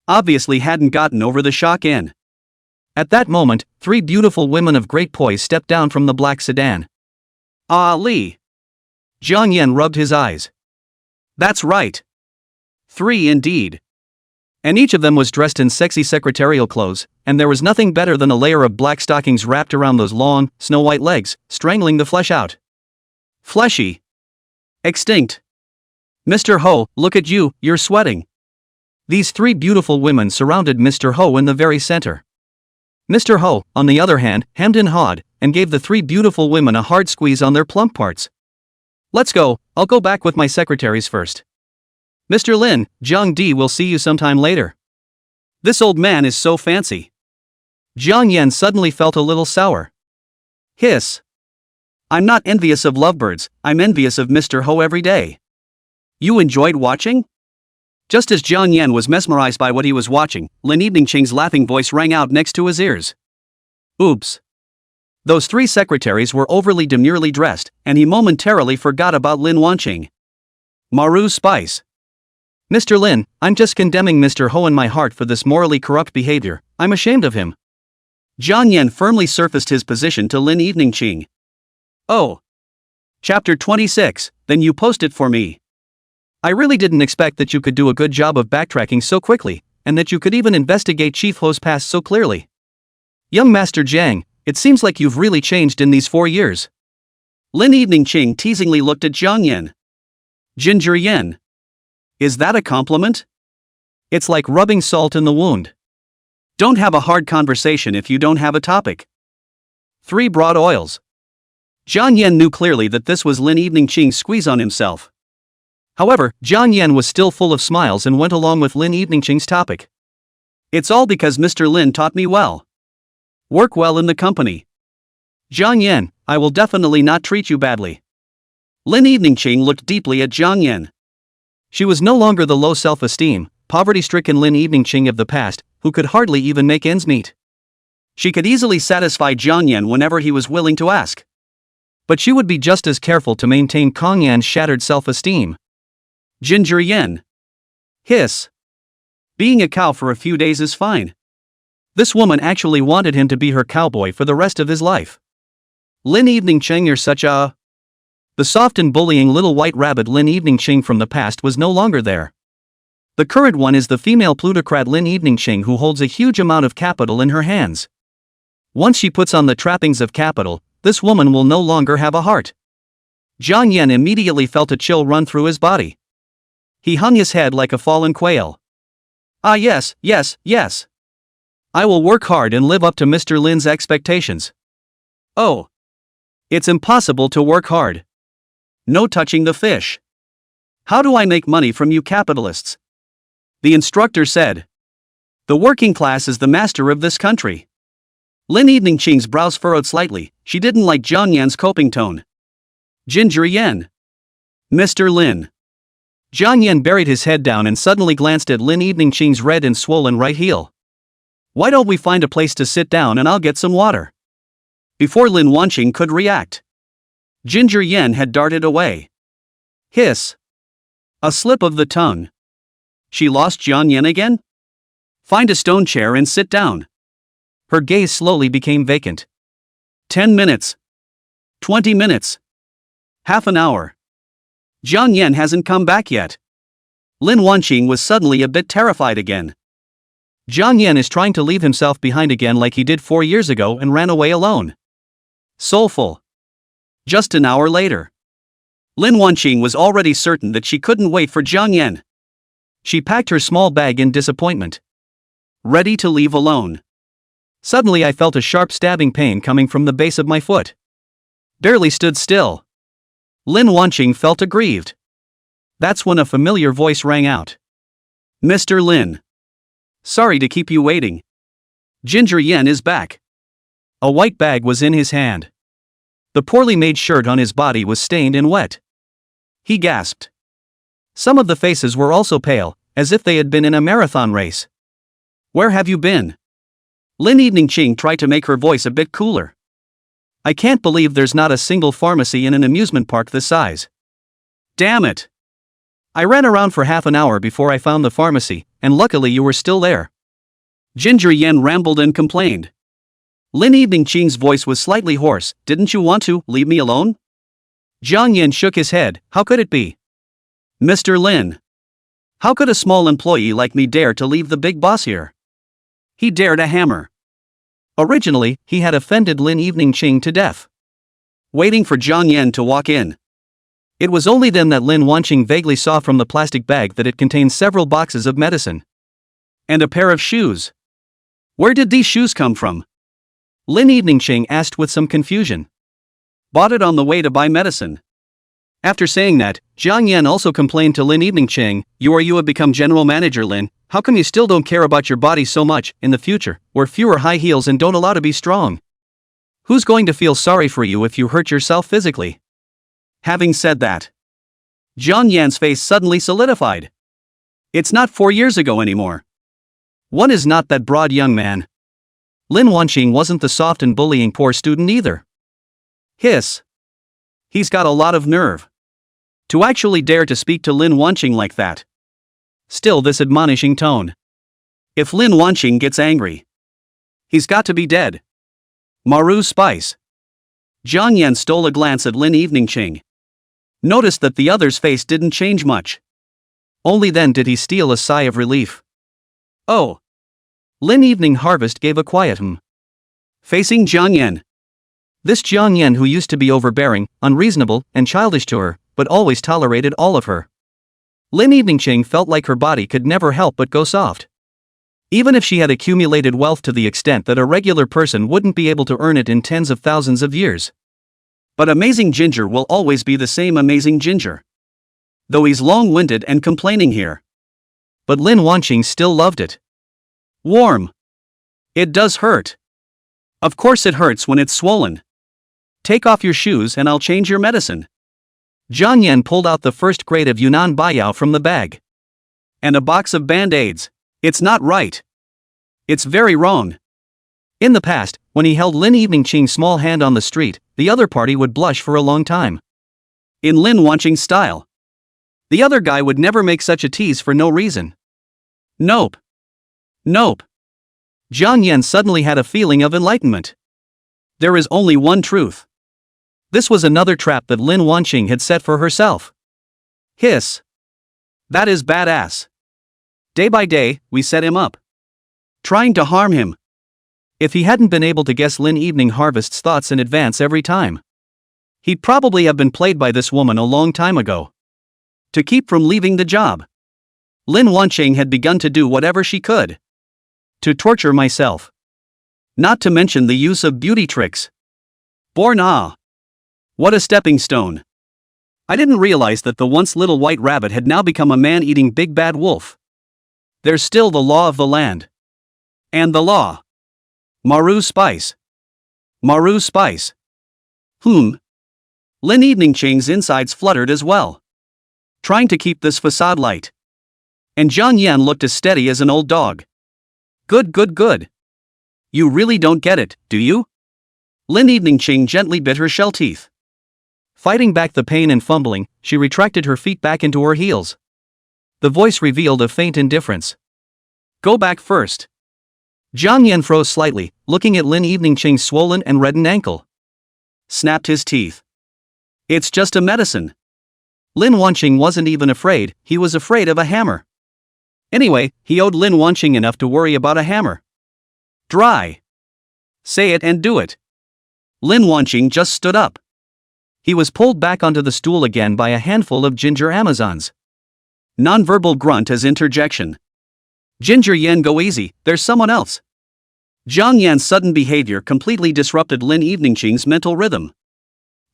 Obviously hadn't gotten over the shock in. At that moment, 3 beautiful women of great poise stepped down from the black sedan. Ali! Jiang Yan rubbed his eyes. That's right. 3 indeed. And each of them was dressed in sexy secretarial clothes, and there was nothing better than a layer of black stockings wrapped around those long, snow-white legs, strangling the flesh out. Fleshy. Extinct. Mr. Ho, look at you, you're sweating. These 3 beautiful women surrounded Mr. Ho in the very center. Mr. Ho, on the other hand, hemmed and hawed, and gave the 3 beautiful women a hard squeeze on their plump parts. Let's go, I'll go back with my secretaries first. Mr. Lin, Jiang Di will see you sometime later. This old man is so fancy. Jiang Yan suddenly felt a little sour. Hiss. I'm not envious of lovebirds, I'm envious of Mr. Ho every day. You enjoyed watching? Just as Jiang Yan was mesmerized by what he was watching, Lin Eveningqing's laughing voice rang out next to his ears. Oops. Those 3 secretaries were overly demurely dressed, and he momentarily forgot about Lin Wanqing. Maru's spice. Mr. Lin, I'm just condemning Mr. Ho in my heart for this morally corrupt behavior, I'm ashamed of him. Jiang Yan firmly surfaced his position to Lin Eveningqing. Oh. Chapter 26, then you post it for me. I really didn't expect that you could do a good job of backtracking so quickly, and that you could even investigate Chief Ho's past so clearly. Young Master Jiang, it seems like you've really changed in these 4 years. Lin Eveningqing teasingly looked at Jiang Yan. Ginger Yen. Is that a compliment? It's like rubbing salt in the wound. Don't have a hard conversation if you don't have a topic. 3 broad oils. Jiang Yan knew clearly that this was Lin Eveningqing's squeeze on himself. However, Jiang Yan was still full of smiles and went along with Lin Eveningqing's topic. It's all because Mr. Lin taught me well. Work well in the company. Jiang Yan, I will definitely not treat you badly. Lin Eveningqing looked deeply at Jiang Yan. She was no longer the low self-esteem, poverty-stricken Lin Eveningqing of the past, who could hardly even make ends meet. She could easily satisfy Jiang Yan whenever he was willing to ask. But she would be just as careful to maintain Kong Yan's shattered self-esteem. Ginger Yen. Hiss. Being a cow for a few days is fine. This woman actually wanted him to be her cowboy for the rest of his life. Lin Eveningqing, you're such a... The soft and bullying little white rabbit Lin Eveningqing from the past was no longer there. The current one is the female plutocrat Lin Eveningqing who holds a huge amount of capital in her hands. Once she puts on the trappings of capital, this woman will no longer have a heart. Jiang Yan immediately felt a chill run through his body. He hung his head like a fallen quail. Ah yes, yes, yes. I will work hard and live up to Mr. Lin's expectations. Oh. It's impossible to work hard. No touching the fish. How do I make money from you capitalists? The instructor said. The working class is the master of this country. Lin Eveningqing's brows furrowed slightly, she didn't like Jiang Yan's coping tone. Ginger Yen. Mr. Lin. Jiang Yan buried his head down and suddenly glanced at Lin Evening Qing's red and swollen right heel. Why don't we find a place to sit down and I'll get some water? Before Lin Wanqing could react, Ginger Yen had darted away. Hiss. A slip of the tongue. She lost Jiang Yan again? Find a stone chair and sit down. Her gaze slowly became vacant. 10 minutes. 20 minutes. Half an hour. Jiang Yan hasn't come back yet. Lin Wanqing was suddenly a bit terrified again. Jiang Yan is trying to leave himself behind again like he did 4 years ago and ran away alone. Soulful. Just an hour later. Lin Wanqing was already certain that she couldn't wait for Jiang Yan. She packed her small bag in disappointment. Ready to leave alone. Suddenly I felt a sharp stabbing pain coming from the base of my foot. Barely stood still. Lin Wanqing felt aggrieved. That's when a familiar voice rang out. Mr. Lin. Sorry to keep you waiting. Ginger Yen is back. A white bag was in his hand. The poorly made shirt on his body was stained and wet. He gasped. Some of the faces were also pale, as if they had been in a marathon race. Where have you been? Lin Evening Qing tried to make her voice a bit cooler. I can't believe there's not a single pharmacy in an amusement park this size. Damn it! I ran around for half an hour before I found the pharmacy, and luckily you were still there. Ginger Yen rambled and complained. Lin Evening Qing's voice was slightly hoarse. Didn't you want to leave me alone? Jiang Yan shook his head. How could it be? Mr. Lin. How could a small employee like me dare to leave the big boss here? He dared a hammer. Originally, he had offended Lin Evening Qing to death. Waiting for Jiang Yan to walk in. It was only then that Lin Wanqing vaguely saw from the plastic bag that it contained several boxes of medicine. And a pair of shoes. Where did these shoes come from? Lin Evening Qing asked with some confusion. Bought it on the way to buy medicine. After saying that, Jiang Yan also complained to Lin Evening Qing, you have become general manager Lin, how come you still don't care about your body so much, in the future, wear fewer high heels and don't allow to be strong? Who's going to feel sorry for you if you hurt yourself physically? Having said that, Jiang Yan's face suddenly solidified. It's not 4 years ago anymore. One is not that broad young man. Lin Wanqing wasn't the soft and bullying poor student either. Hiss. He's got a lot of nerve. To actually dare to speak to Lin Wanqing like that. Still this admonishing tone. If Lin Wanqing gets angry, he's got to be dead. Maru Spice. Jiang Yan stole a glance at Lin Evening Qing. Noticed that the other's face didn't change much. Only then did he steal a sigh of relief. Oh. Lin Evening Harvest gave a quiet Facing Jiang Yan. This Jiang Yan who used to be overbearing, unreasonable, and childish to her, but always tolerated all of her. Lin Evening Qing felt like her body could never help but go soft. Even if she had accumulated wealth to the extent that a regular person wouldn't be able to earn it in tens of thousands of years. But Amazing Ginger will always be the same Amazing Ginger. Though he's long-winded and complaining here. But Lin Wanqing still loved it. Warm. It does hurt. Of course it hurts when it's swollen. Take off your shoes and I'll change your medicine. Jiang Yan pulled out the first grade of Yunnan Baiyao from the bag. And a box of Band-Aids. It's not right. It's very wrong. In the past, when he held Lin Evening Qing's small hand on the street, the other party would blush for a long time. In Lin Wanqing's style. The other guy would never make such a tease for no reason. Nope. Nope. Jiang Yan suddenly had a feeling of enlightenment. There is only one truth. This was another trap that Lin Wanqing had set for herself. Hiss. That is badass. Day by day, we set him up. Trying to harm him. If he hadn't been able to guess Lin Evening Harvest's thoughts in advance every time, he'd probably have been played by this woman a long time ago. To keep from leaving the job, Lin Wanqing had begun to do whatever she could. To torture myself. Not to mention the use of beauty tricks. Born ah. What a stepping stone. I didn't realize that the once little white rabbit had now become a man-eating big bad wolf. There's still the law of the land. And the law. Maru Spice. Maru Spice. Lin Evening Qing's insides fluttered as well. Trying to keep this facade light. And Jiang Yan looked as steady as an old dog. Good, good, good. You really don't get it, do you? Lin Eveningching gently bit her shell teeth. Fighting back the pain and fumbling, she retracted her feet back into her heels. The voice revealed a faint indifference. Go back first. Jiang Yan froze slightly, looking at Lin Eveningching's swollen and reddened ankle. Snapped his teeth. It's just a medicine. Lin Wanqing wasn't even afraid, he was afraid of a hammer. Anyway, he owed Lin Wanqing enough to worry about a hammer. Dry. Say it and do it. Lin Wanqing just stood up. He was pulled back onto the stool again by a handful of ginger Amazons. Nonverbal grunt as interjection. Ginger Yan, go easy, there's someone else. Jiang Yan's sudden behavior completely disrupted Lin Eveningching's mental rhythm.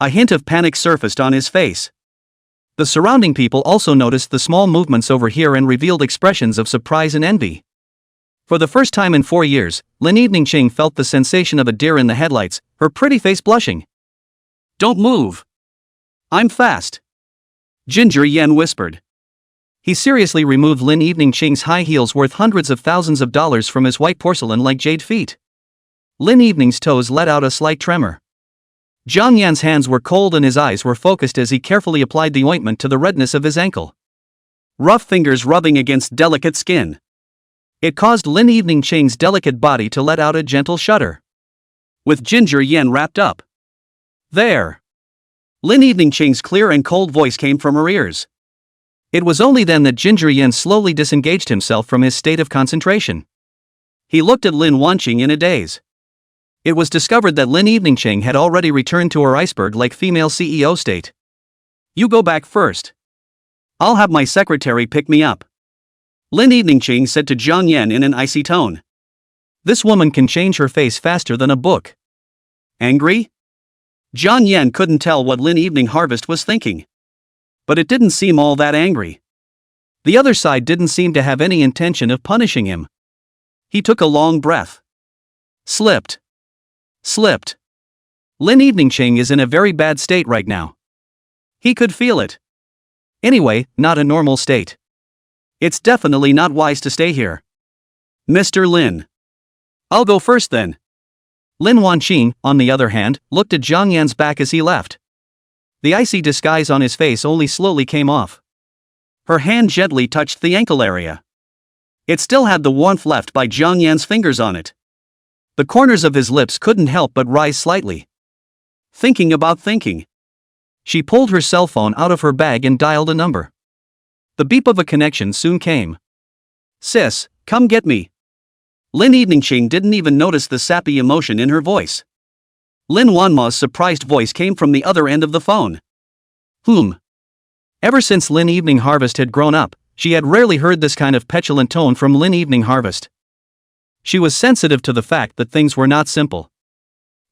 A hint of panic surfaced on his face. The surrounding people also noticed the small movements over here and revealed expressions of surprise and envy. For the first time in 4 years, Lin Eveningching felt the sensation of a deer in the headlights, her pretty face blushing. Don't move. I'm fast. Ginger Yan whispered. He seriously removed Lin Eveningching's high heels worth hundreds of thousands of dollars from his white porcelain-like jade feet. Lin Evening's toes let out a slight tremor. Jiang Yan's hands were cold and his eyes were focused as he carefully applied the ointment to the redness of his ankle. Rough fingers rubbing against delicate skin. It caused Lin Eveningching's delicate body to let out a gentle shudder. With Ginger Yan wrapped up. There. Lin Eveningching's clear and cold voice came from her ears. It was only then that Ginger Yan slowly disengaged himself from his state of concentration. He looked at Lin Wanqing in a daze. It was discovered that Lin Eveningching had already returned to her iceberg-like female CEO state. You go back first. I'll have my secretary pick me up. Lin Eveningching said to Jiang Yan in an icy tone. This woman can change her face faster than a book. Angry? Jiang Yan couldn't tell what Lin Evening Harvest was thinking. But it didn't seem all that angry. The other side didn't seem to have any intention of punishing him. He took a long breath. Slipped. Lin Eveningching is in a very bad state right now. He could feel it. Anyway, not a normal state. It's definitely not wise to stay here. Mr. Lin. I'll go first then. Lin Wanqing, on the other hand, looked at Jiang Yan's back as he left. The icy disguise on his face only slowly came off. Her hand gently touched the ankle area. It still had the warmth left by Jiang Yan's fingers on it. The corners of his lips couldn't help but rise slightly. Thinking about thinking. She pulled her cell phone out of her bag and dialed a number. The beep of a connection soon came. Sis, come get me. Lin Eveningching didn't even notice the sappy emotion in her voice. Lin Wanma's surprised voice came from the other end of the phone. Ever since Lin Evening Harvest had grown up, she had rarely heard this kind of petulant tone from Lin Evening Harvest. She was sensitive to the fact that things were not simple.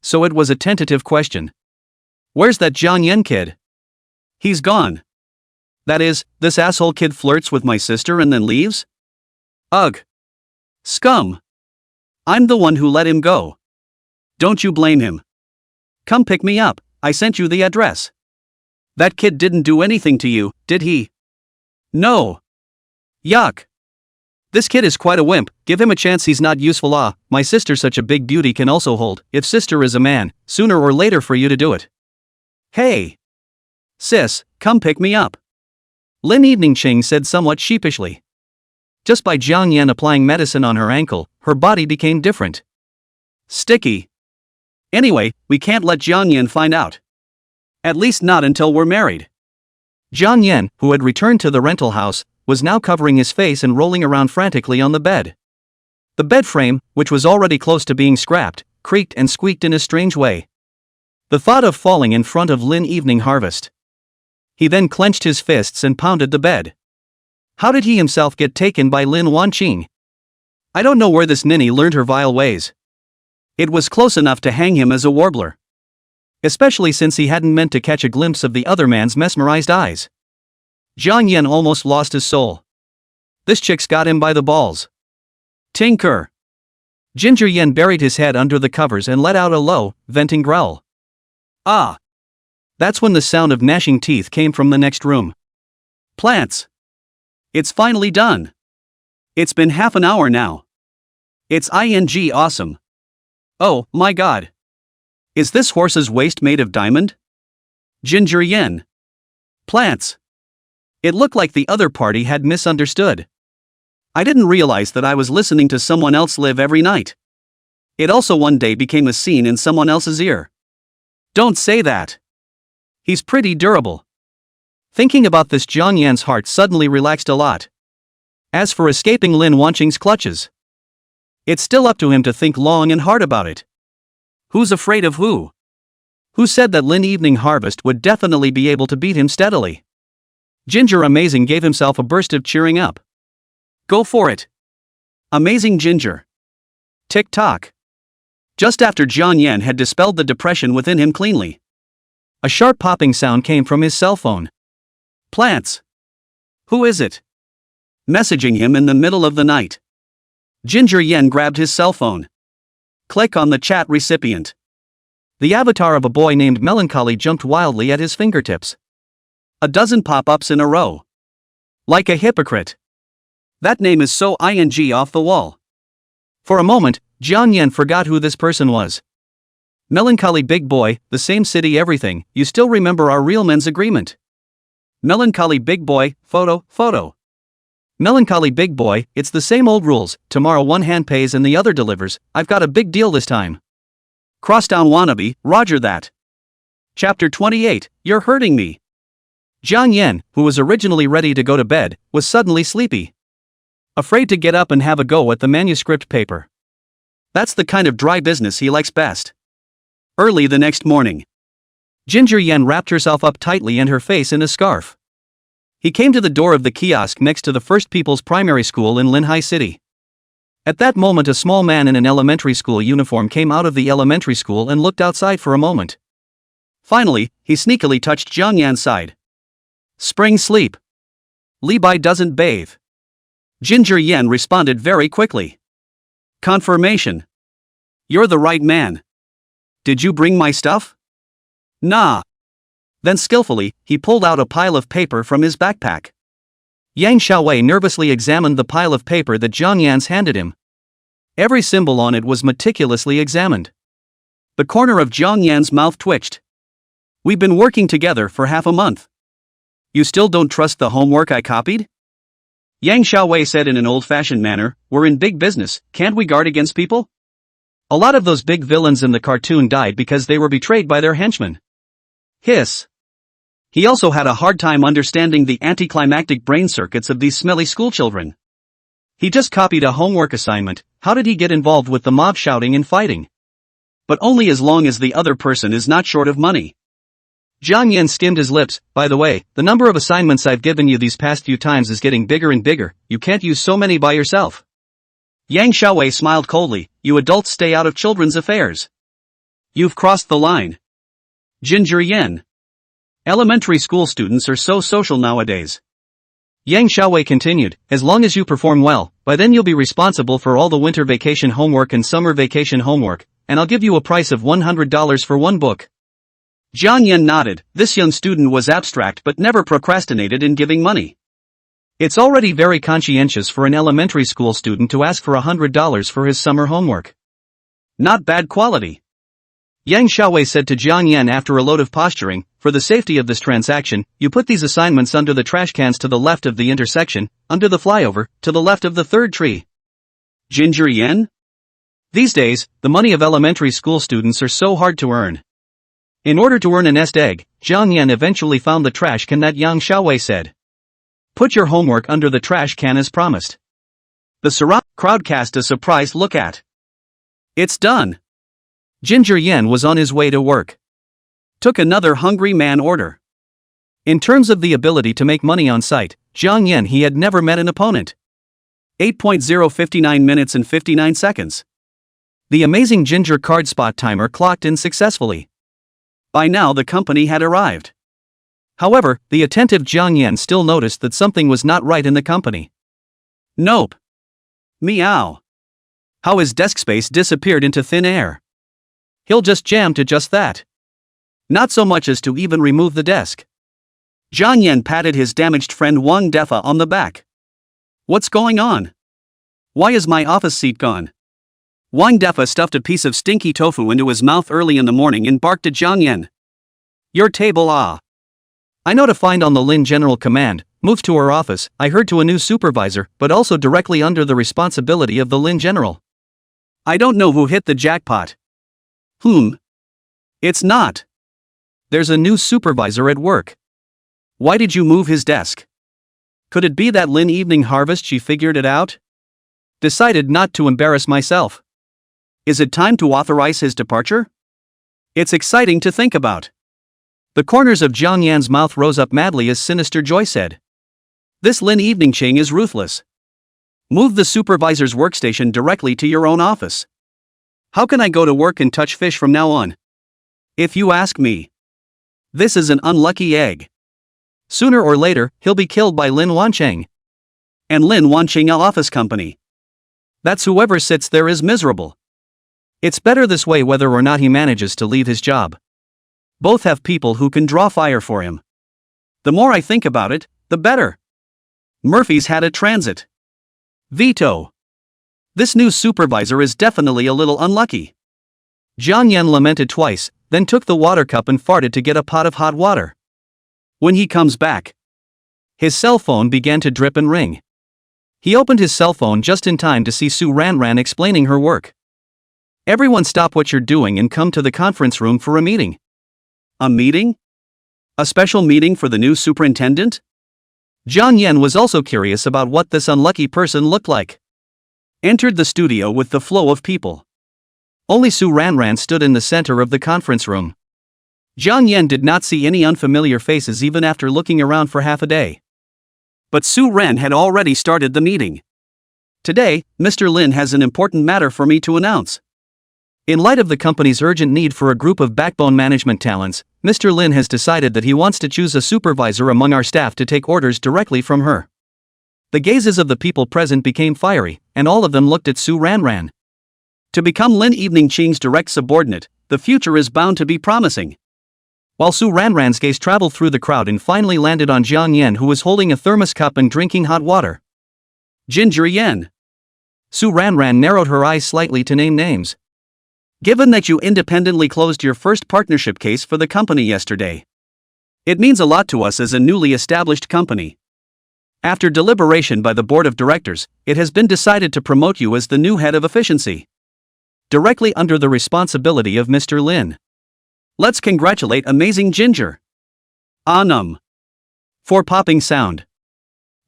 So it was a tentative question. Where's that Jiang Yan kid? He's gone. That is, this asshole kid flirts with my sister and then leaves? Ugh. Scum. I'm the one who let him go. Don't you blame him. Come pick me up, I sent you the address. That kid didn't do anything to you, did he? No. Yuck. This kid is quite a wimp, give him a chance, he's not useful. My sister such a big beauty can also hold, if sister is a man, sooner or later for you to do it. Hey. Sis, come pick me up. Lin Eveningching said somewhat sheepishly. Just by Jiang Yan applying medicine on her ankle, her body became different. Sticky. Anyway, we can't let Jiang Yan find out. At least not until we're married. Jiang Yan, who had returned to the rental house, was now covering his face and rolling around frantically on the bed. The bed frame, which was already close to being scrapped, creaked and squeaked in a strange way. The thought of falling in front of Lin Evening Harvest. He then clenched his fists and pounded the bed. How did he himself get taken by Lin Wanqing? I don't know where this ninny learned her vile ways. It was close enough to hang him as a warbler. Especially since he hadn't meant to catch a glimpse of the other man's mesmerized eyes. Jiang Yan almost lost his soul. This chick's got him by the balls. Tinker. Ginger Yan buried his head under the covers and let out a low, venting growl. Ah! That's when the sound of gnashing teeth came from the next room. Plants. It's finally done. It's been half an hour now. It's awesome. Oh, my god. Is this horse's waist made of diamond? Ginger yen. Plants. It looked like the other party had misunderstood. I didn't realize that I was listening to someone else live every night. It also one day became a scene in someone else's ear. Don't say that. He's pretty durable. Thinking about this, Jiang Yan's heart suddenly relaxed a lot. As for escaping Lin Wanqing's clutches, it's still up to him to think long and hard about it. Who's afraid of who? Who said that Lin Evening Harvest would definitely be able to beat him steadily? Ginger Amazing gave himself a burst of cheering up. Go for it. Amazing Ginger. Tick-tock. Just after Jiang Yan had dispelled the depression within him cleanly, a sharp popping sound came from his cell phone. Plants. Who is it? Messaging him in the middle of the night. Ginger Yen grabbed his cell phone. Click on the chat recipient. The avatar of a boy named Melancholy jumped wildly at his fingertips. A dozen pop-ups in a row. Like a hypocrite. That name is so off the wall. For a moment, Jiang Yan forgot who this person was. Melancholy big boy, the same city everything, you still remember our real men's agreement. Melancholy big boy, photo. Melancholy big boy, it's the same old rules, tomorrow one hand pays and the other delivers, I've got a big deal this time. Crosstown wannabe, roger that. Chapter 28, You're hurting me. Jiang Yan, who was originally ready to go to bed, was suddenly sleepy. Afraid to get up and have a go at the manuscript paper. That's the kind of dry business he likes best. Early the next morning, Ginger Yan wrapped herself up tightly and her face in a scarf. He came to the door of the kiosk next to the First People's Primary School in Linhai City. At that moment, a small man in an elementary school uniform came out of the elementary school and looked outside for a moment. Finally, he sneakily touched Jiang Yan's side. Spring sleep. Li Bai doesn't bathe. Ginger Yan responded very quickly. Confirmation. You're the right man. Did you bring my stuff? Nah. Then skillfully, he pulled out a pile of paper from his backpack. Yang Xiaowei nervously examined the pile of paper that Jiang Yan's handed him. Every symbol on it was meticulously examined. The corner of Jiang Yan's mouth twitched. We've been working together for half a month. You still don't trust the homework I copied? Yang Xiaowei said in an old-fashioned manner, we're in big business, can't we guard against people? A lot of those big villains in the cartoon died because they were betrayed by their henchmen. Hiss. He also had a hard time understanding the anticlimactic brain circuits of these smelly schoolchildren. He just copied a homework assignment, how did he get involved with the mob shouting and fighting? But only as long as the other person is not short of money. Jiang Yan skimmed his lips, by the way, the number of assignments I've given you these past few times is getting bigger and bigger, you can't use so many by yourself. Yang Xiaowei smiled coldly, you adults stay out of children's affairs. You've crossed the line. Ginger Yan. Elementary school students are so social nowadays. Yang Xiaowei continued, as long as you perform well, by then you'll be responsible for all the winter vacation homework and summer vacation homework, and I'll give you a price of $100 for one book. Jiang Yan nodded, this young student was abstract but never procrastinated in giving money. It's already very conscientious for an elementary school student to ask for $100 for his summer homework. Not bad quality. Yang Xiaowei said to Jiang Yan after a load of posturing, for the safety of this transaction, you put these assignments under the trash cans to the left of the intersection, under the flyover, to the left of the third tree. Ginger Yan? These days, the money of elementary school students are so hard to earn. In order to earn a nest egg, Jiang Yan eventually found the trash can that Yang Xiaowei said. Put your homework under the trash can as promised. The surrounding crowd cast a surprised look at. It's done. Ginger Yan was on his way to work. Took another hungry man order. In terms of the ability to make money on site, Jiang Yan he had never met an opponent. 8.059 minutes and 59 seconds. The amazing Ginger card spot timer clocked in successfully. By now the company had arrived. However, the attentive Jiang Yan still noticed that something was not right in the company. Nope. Meow. How his desk space disappeared into thin air. He'll just jam to just that. Not so much as to even remove the desk. Jiang Yan patted his damaged friend Wang Defa on the back. What's going on? Why is my office seat gone? Wang Defa stuffed a piece of stinky tofu into his mouth early in the morning and barked at Jiang Yan. Your table I know to find on the Lin General Command, moved to her office, I heard to a new supervisor, but also directly under the responsibility of the Lin General. I don't know who hit the jackpot. It's not. There's a new supervisor at work. Why did you move his desk? Could it be that Lin Evening Harvest she figured it out? Decided not to embarrass myself. Is it time to authorize his departure? It's exciting to think about. The corners of Jiang Yan's mouth rose up madly as Sinister Joy said. This Lin Evening Ching is ruthless. Move the supervisor's workstation directly to your own office. How can I go to work and touch fish from now on? If you ask me. This is an unlucky egg. Sooner or later, he'll be killed by Lin Wancheng. And Lin Wancheng Office Company. That's whoever sits there is miserable. It's better this way whether or not he manages to leave his job. Both have people who can draw fire for him. The more I think about it, the better. Murphy's had a transit. Veto. This new supervisor is definitely a little unlucky. Jiang Yan lamented twice, then took the water cup and farted to get a pot of hot water. When he comes back, his cell phone began to drip and ring. He opened his cell phone just in time to see Su Ranran explaining her work. Everyone stop what you're doing and come to the conference room for a meeting. A meeting? A special meeting for the new superintendent? Jiang Yan was also curious about what this unlucky person looked like. Entered the studio with the flow of people. Only Su Ranran stood in the center of the conference room. Jiang Yan did not see any unfamiliar faces even after looking around for half a day. But Su Ran had already started the meeting. Today, Mr. Lin has an important matter for me to announce. In light of the company's urgent need for a group of backbone management talents, Mr. Lin has decided that he wants to choose a supervisor among our staff to take orders directly from her. The gazes of the people present became fiery, and all of them looked at Su Ranran. To become Lin Evening Ching's direct subordinate, the future is bound to be promising. While Su Ranran's gaze traveled through the crowd and finally landed on Jiang Yan, who was holding a thermos cup and drinking hot water. Ginger Yan. Su Ranran narrowed her eyes slightly to name names. Given that you independently closed your first partnership case for the company yesterday, it means a lot to us as a newly established company. After deliberation by the board of directors, it has been decided to promote you as the new head of efficiency, directly under the responsibility of Mr. Lin. Let's congratulate amazing Ginger. For popping sound.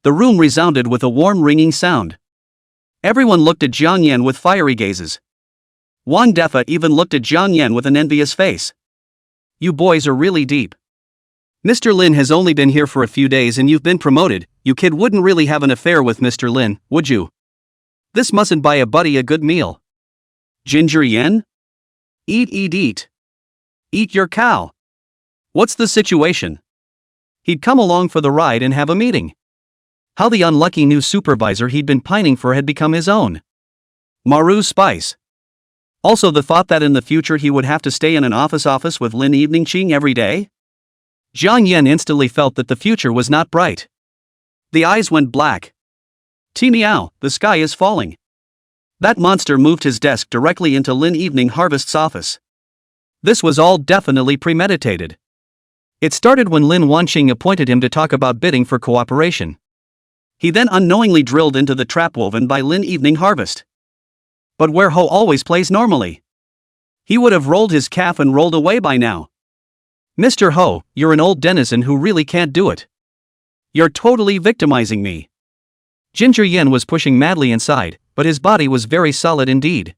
The room resounded with a warm ringing sound. Everyone looked at Jiang Yan with fiery gazes. Wang Defa even looked at Jiang Yan with an envious face. You boys are really deep. Mr. Lin has only been here for a few days and you've been promoted. You kid wouldn't really have an affair with Mr. Lin, would you? This mustn't buy a buddy a good meal. Ginger Yan? Eat. Eat your cow. What's the situation? He'd come along for the ride and have a meeting. How the unlucky new supervisor he'd been pining for had become his own. Maru Spice. Also the thought that in the future he would have to stay in an office with Lin Evening Ching every day? Jiang Yan instantly felt that the future was not bright. The eyes went black. Meow, the sky is falling. That monster moved his desk directly into Lin Evening Harvest's office. This was all definitely premeditated. It started when Lin Wancheng appointed him to talk about bidding for cooperation. He then unknowingly drilled into the trap woven by Lin Evening Harvest. But where Ho always plays normally. He would have rolled his calf and rolled away by now. Mr. Ho, you're an old denizen who really can't do it. You're totally victimizing me. Ginger Yan was pushing madly inside, but his body was very solid indeed.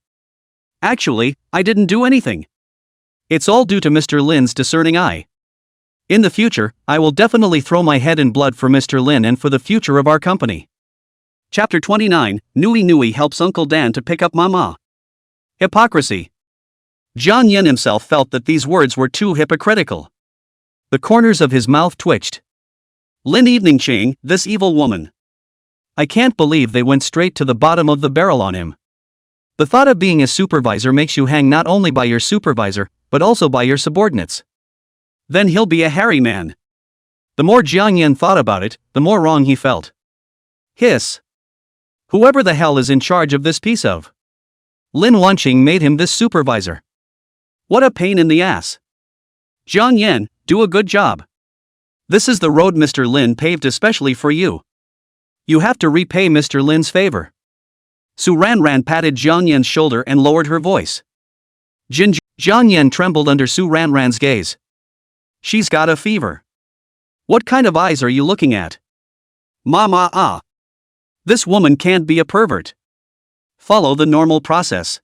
Actually, I didn't do anything. It's all due to Mr. Lin's discerning eye. In the future, I will definitely throw my head in blood for Mr. Lin and for the future of our company. Chapter 29, Nui helps Uncle Dan to pick up Mama. Hypocrisy. Jiang Yan himself felt that these words were too hypocritical. The corners of his mouth twitched. Lin Evening Ching, this evil woman. I can't believe they went straight to the bottom of the barrel on him. The thought of being a supervisor makes you hang not only by your supervisor, but also by your subordinates. Then he'll be a hairy man. The more Jiang Yan thought about it, the more wrong he felt. Hiss. Whoever the hell is in charge of this piece of? Lin Wanqing made him this supervisor. What a pain in the ass. Jiang Yan, do a good job. This is the road Mr. Lin paved especially for you. You have to repay Mr. Lin's favor. Su Ranran patted Jiang Yan's shoulder and lowered her voice. Jiang Yan trembled under Su Ranran's gaze. She's got a fever. What kind of eyes are you looking at? Ma. This woman can't be a pervert. Follow the normal process.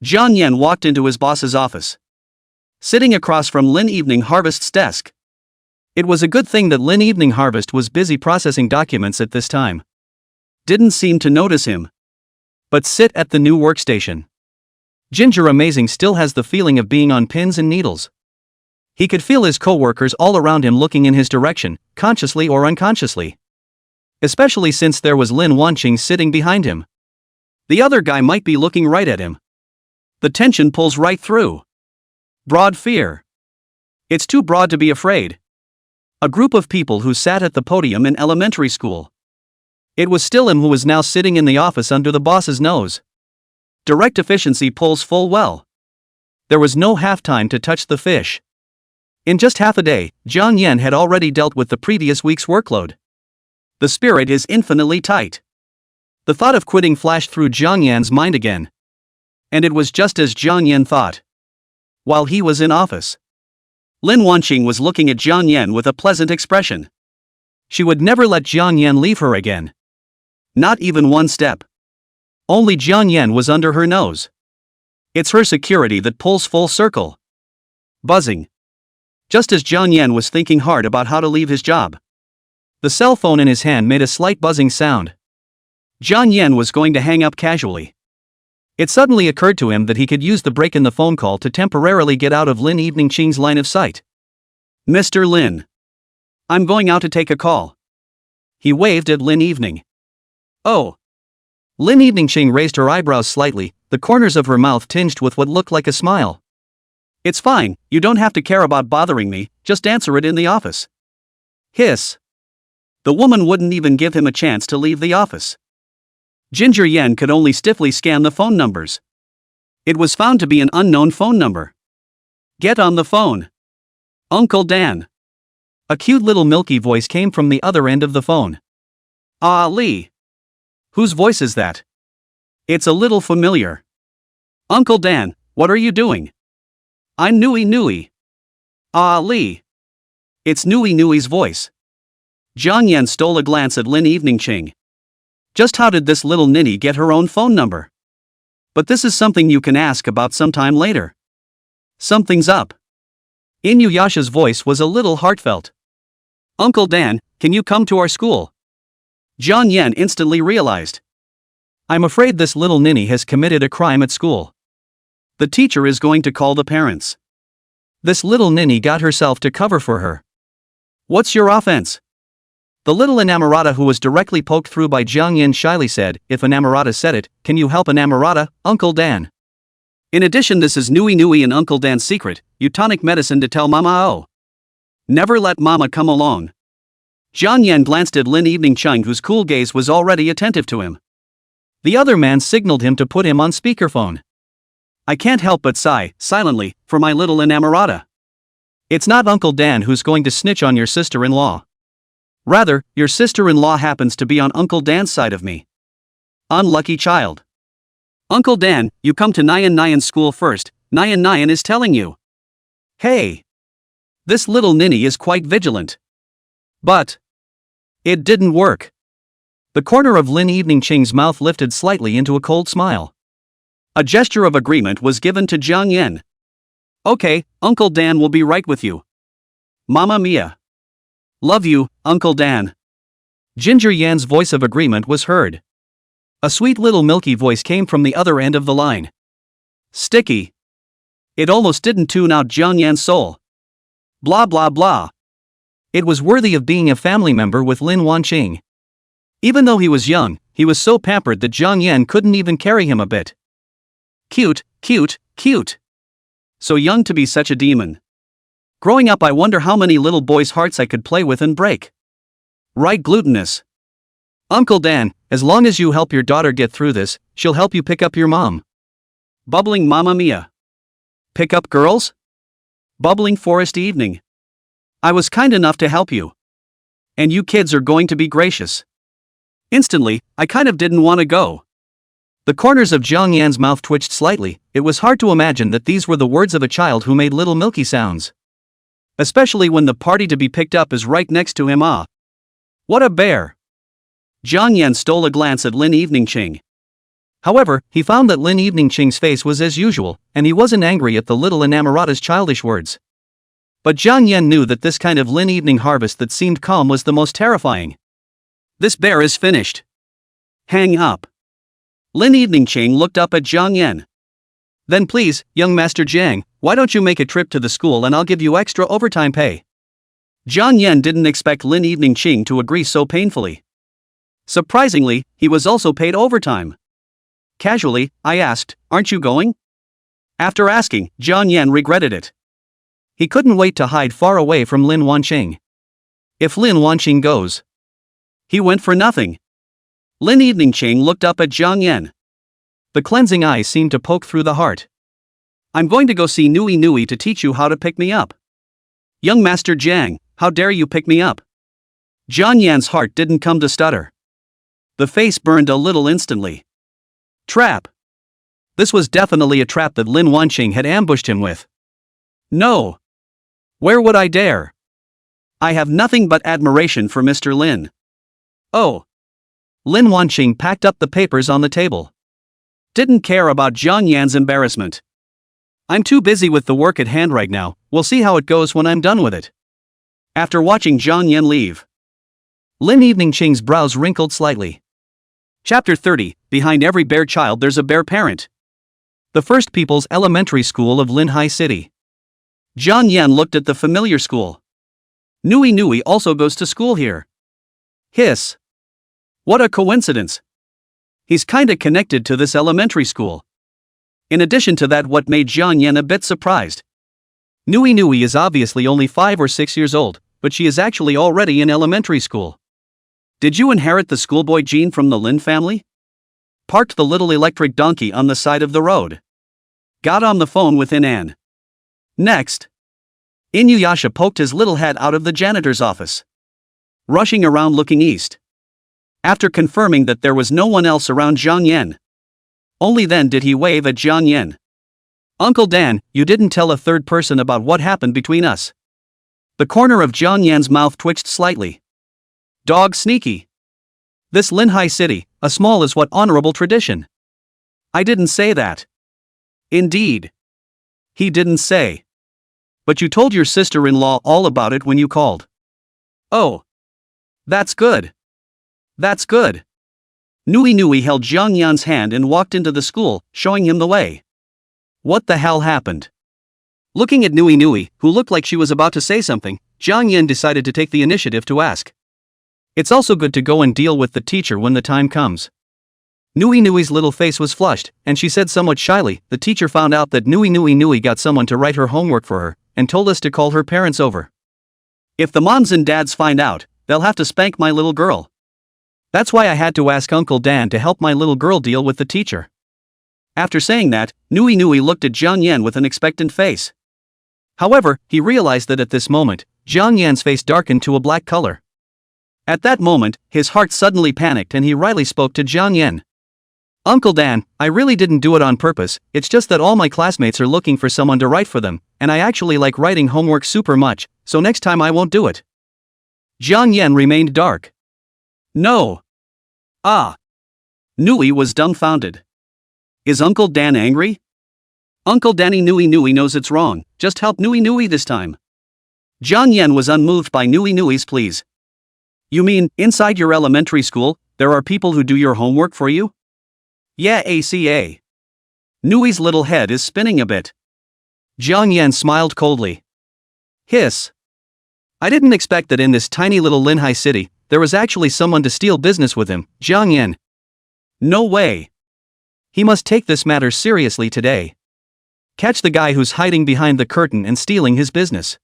Jiang Yan walked into his boss's office. Sitting across from Lin Evening Harvest's desk. It was a good thing that Lin Evening Harvest was busy processing documents at this time. Didn't seem to notice him. But sit at the new workstation. Ginger Amazing still has the feeling of being on pins and needles. He could feel his co-workers all around him looking in his direction, consciously or unconsciously. Especially since there was Lin Wanqing sitting behind him. The other guy might be looking right at him. The tension pulls right through. Broad fear. It's too broad to be afraid. A group of people who sat at the podium in elementary school. It was still him who was now sitting in the office under the boss's nose. Direct efficiency pulls full well. There was no half time to touch the fish. In just half a day, Jiang Yan had already dealt with the previous week's workload. The spirit is infinitely tight. The thought of quitting flashed through Jiang Yan's mind again. And it was just as Jiang Yan thought. While he was in office, Lin Wanqing was looking at Jiang Yan with a pleasant expression. She would never let Jiang Yan leave her again. Not even one step. Only Jiang Yan was under her nose. It's her security that pulls full circle. Buzzing. Just as Jiang Yan was thinking hard about how to leave his job, the cell phone in his hand made a slight buzzing sound. Jiang Yan was going to hang up casually. It suddenly occurred to him that he could use the break in the phone call to temporarily get out of Lin Evening Qing's line of sight. Mr. Lin. I'm going out to take a call. He waved at Lin Evening. Oh. Lin Evening Qing raised her eyebrows slightly, the corners of her mouth tinged with what looked like a smile. It's fine, you don't have to care about bothering me, just answer it in the office. Hiss. The woman wouldn't even give him a chance to leave the office. Ginger Yan could only stiffly scan the phone numbers. It was found to be an unknown phone number. Get on the phone. Uncle Dan. A cute little milky voice came from the other end of the phone. Ah Lee. Whose voice is that? It's a little familiar. Uncle Dan, what are you doing? I'm Nui. Ah Lee. It's Nui's voice. Jiang Yan stole a glance at Lin Evening Qing. Just how did this little ninny get her own phone number? But this is something you can ask about sometime later. Something's up. Inuyasha's voice was a little heartfelt. Uncle Dan, can you come to our school? Jiang Yan instantly realized. I'm afraid this little ninny has committed a crime at school. The teacher is going to call the parents. This little ninny got herself to cover for her. What's your offense? The little inamorata who was directly poked through by Jiang Yan shyly said, if inamorata said it, can you help inamorata, Uncle Dan? In addition, this is Nui and Uncle Dan's secret, eutonic medicine to tell Mama oh. Never let Mama come along. Jiang Yan glanced at Lin Evening Qing, whose cool gaze was already attentive to him. The other man signaled him to put him on speakerphone. I can't help but sigh, silently, for my little inamorata. It's not Uncle Dan who's going to snitch on your sister-in-law. Rather, your sister-in-law happens to be on Uncle Dan's side of me. Unlucky child. Uncle Dan, you come to Nyan school first, Nyan is telling you. Hey. This little ninny is quite vigilant. But it didn't work. The corner of Lin Evening Qing's mouth lifted slightly into a cold smile. A gesture of agreement was given to Jiang Yan. Okay, Uncle Dan will be right with you. Mamma mia. Love you, Uncle Dan. Ginger Yan's voice of agreement was heard. A sweet little milky voice came from the other end of the line. Sticky. It almost didn't tune out Jiang Yan's soul. Blah blah blah. It was worthy of being a family member with Lin Wanqing. Even though he was young, he was so pampered that Jiang Yan couldn't even carry him a bit. Cute. So young to be such a demon. Growing up, I wonder how many little boys' hearts I could play with and break. Right, glutinous. Uncle Dan, as long as you help your daughter get through this, she'll help you pick up your mom. Bubbling Mamma Mia. Pick up girls? Bubbling Forest Evening. I was kind enough to help you. And you kids are going to be gracious. Instantly, I kind of didn't want to go. The corners of Jiang Yan's mouth twitched slightly. It was hard to imagine that these were the words of a child who made little milky sounds. Especially when the party to be picked up is right next to him. Ah. What a bear. Jiang Yan stole a glance at Lin Eveningching. However, he found that Lin Eveningching's face was as usual, and he wasn't angry at the little inamorata's childish words. But Jiang Yan knew that this kind of Lin Evening harvest that seemed calm was the most terrifying. This bear is finished. Hang up. Lin Eveningching looked up at Jiang Yan. Then please, young Master Jiang, why don't you make a trip to the school and I'll give you extra overtime pay? Jiang Yan didn't expect Lin Eveningching to agree so painfully. Surprisingly, he was also paid overtime. Casually, I asked, aren't you going? After asking, Jiang Yan regretted it. He couldn't wait to hide far away from Lin Wanqing. If Lin Wanqing goes, he went for nothing. Lin Eveningching looked up at Jiang Yan. The cleansing eyes seemed to poke through the heart. I'm going to go see Nui Nui to teach you how to pick me up. Young Master Jiang, how dare you pick me up? Jiang Yan's heart didn't come to stutter. The face burned a little instantly. Trap. This was definitely a trap that Lin Wanqing had ambushed him with. No. Where would I dare? I have nothing but admiration for Mr. Lin. Oh. Lin Wanqing packed up the papers on the table. Didn't care about Jiang Yan's embarrassment. I'm too busy with the work at hand right now, we'll see how it goes when I'm done with it. After watching Jiang Yan leave, Lin Eveningching's brows wrinkled slightly. Chapter 30, Behind every bear child there's a bear parent. The First People's Elementary School of Linhai City. Jiang Yan looked at the familiar school. Nui Nui also goes to school here. Hiss. What a coincidence. He's kinda connected to this elementary school. In addition to that, what made Jiang Yan a bit surprised? Nui Nui is obviously only 5 or 6 years old, but she is actually already in elementary school. Did you inherit the schoolboy gene from the Lin family? Parked the little electric donkey on the side of the road. Got on the phone with Inan. Next. Inuyasha poked his little head out of the janitor's office. Rushing around looking east. After confirming that there was no one else around Jiang Yan. Only then did he wave at Jiang Yan. Uncle Dan, you didn't tell a third person about what happened between us. The corner of Jiang Yan's mouth twitched slightly. Dog sneaky. This Linhai City, a small is what honorable tradition. I didn't say that. Indeed. He didn't say. But you told your sister-in-law all about it when you called. Oh. That's good. That's good. Nui Nui held Jiang Yan's hand and walked into the school, showing him the way. What the hell happened? Looking at Nui Nui, who looked like she was about to say something, Jiang Yan decided to take the initiative to ask. It's also good to go and deal with the teacher when the time comes. Nui Nui's little face was flushed, and she said somewhat shyly, the teacher found out that Nui Nui got someone to write her homework for her, and told us to call her parents over. If the moms and dads find out, they'll have to spank my little girl. That's why I had to ask Uncle Dan to help my little girl deal with the teacher. After saying that, Nui Nui looked at Jiang Yan with an expectant face. However, he realized that at this moment, Jiang Yan's face darkened to a black color. At that moment, his heart suddenly panicked and he wryly spoke to Jiang Yan. Uncle Dan, I really didn't do it on purpose, it's just that all my classmates are looking for someone to write for them, and I actually like writing homework super much, so next time I won't do it. Jiang Yan remained dark. No. Ah. Nui was dumbfounded. Is Uncle Dan angry? Uncle Danny Nui Nui knows it's wrong, just help Nui Nui this time. Jiang Yan was unmoved by Nui Nui's pleas. You mean, inside your elementary school, there are people who do your homework for you? Yeah, ACA. Nui's little head is spinning a bit. Jiang Yan smiled coldly. Hiss. I didn't expect that in this tiny little Linhai city, there was actually someone to steal business with him, Jiang Yan. No way. He must take this matter seriously today. Catch the guy who's hiding behind the curtain and stealing his business.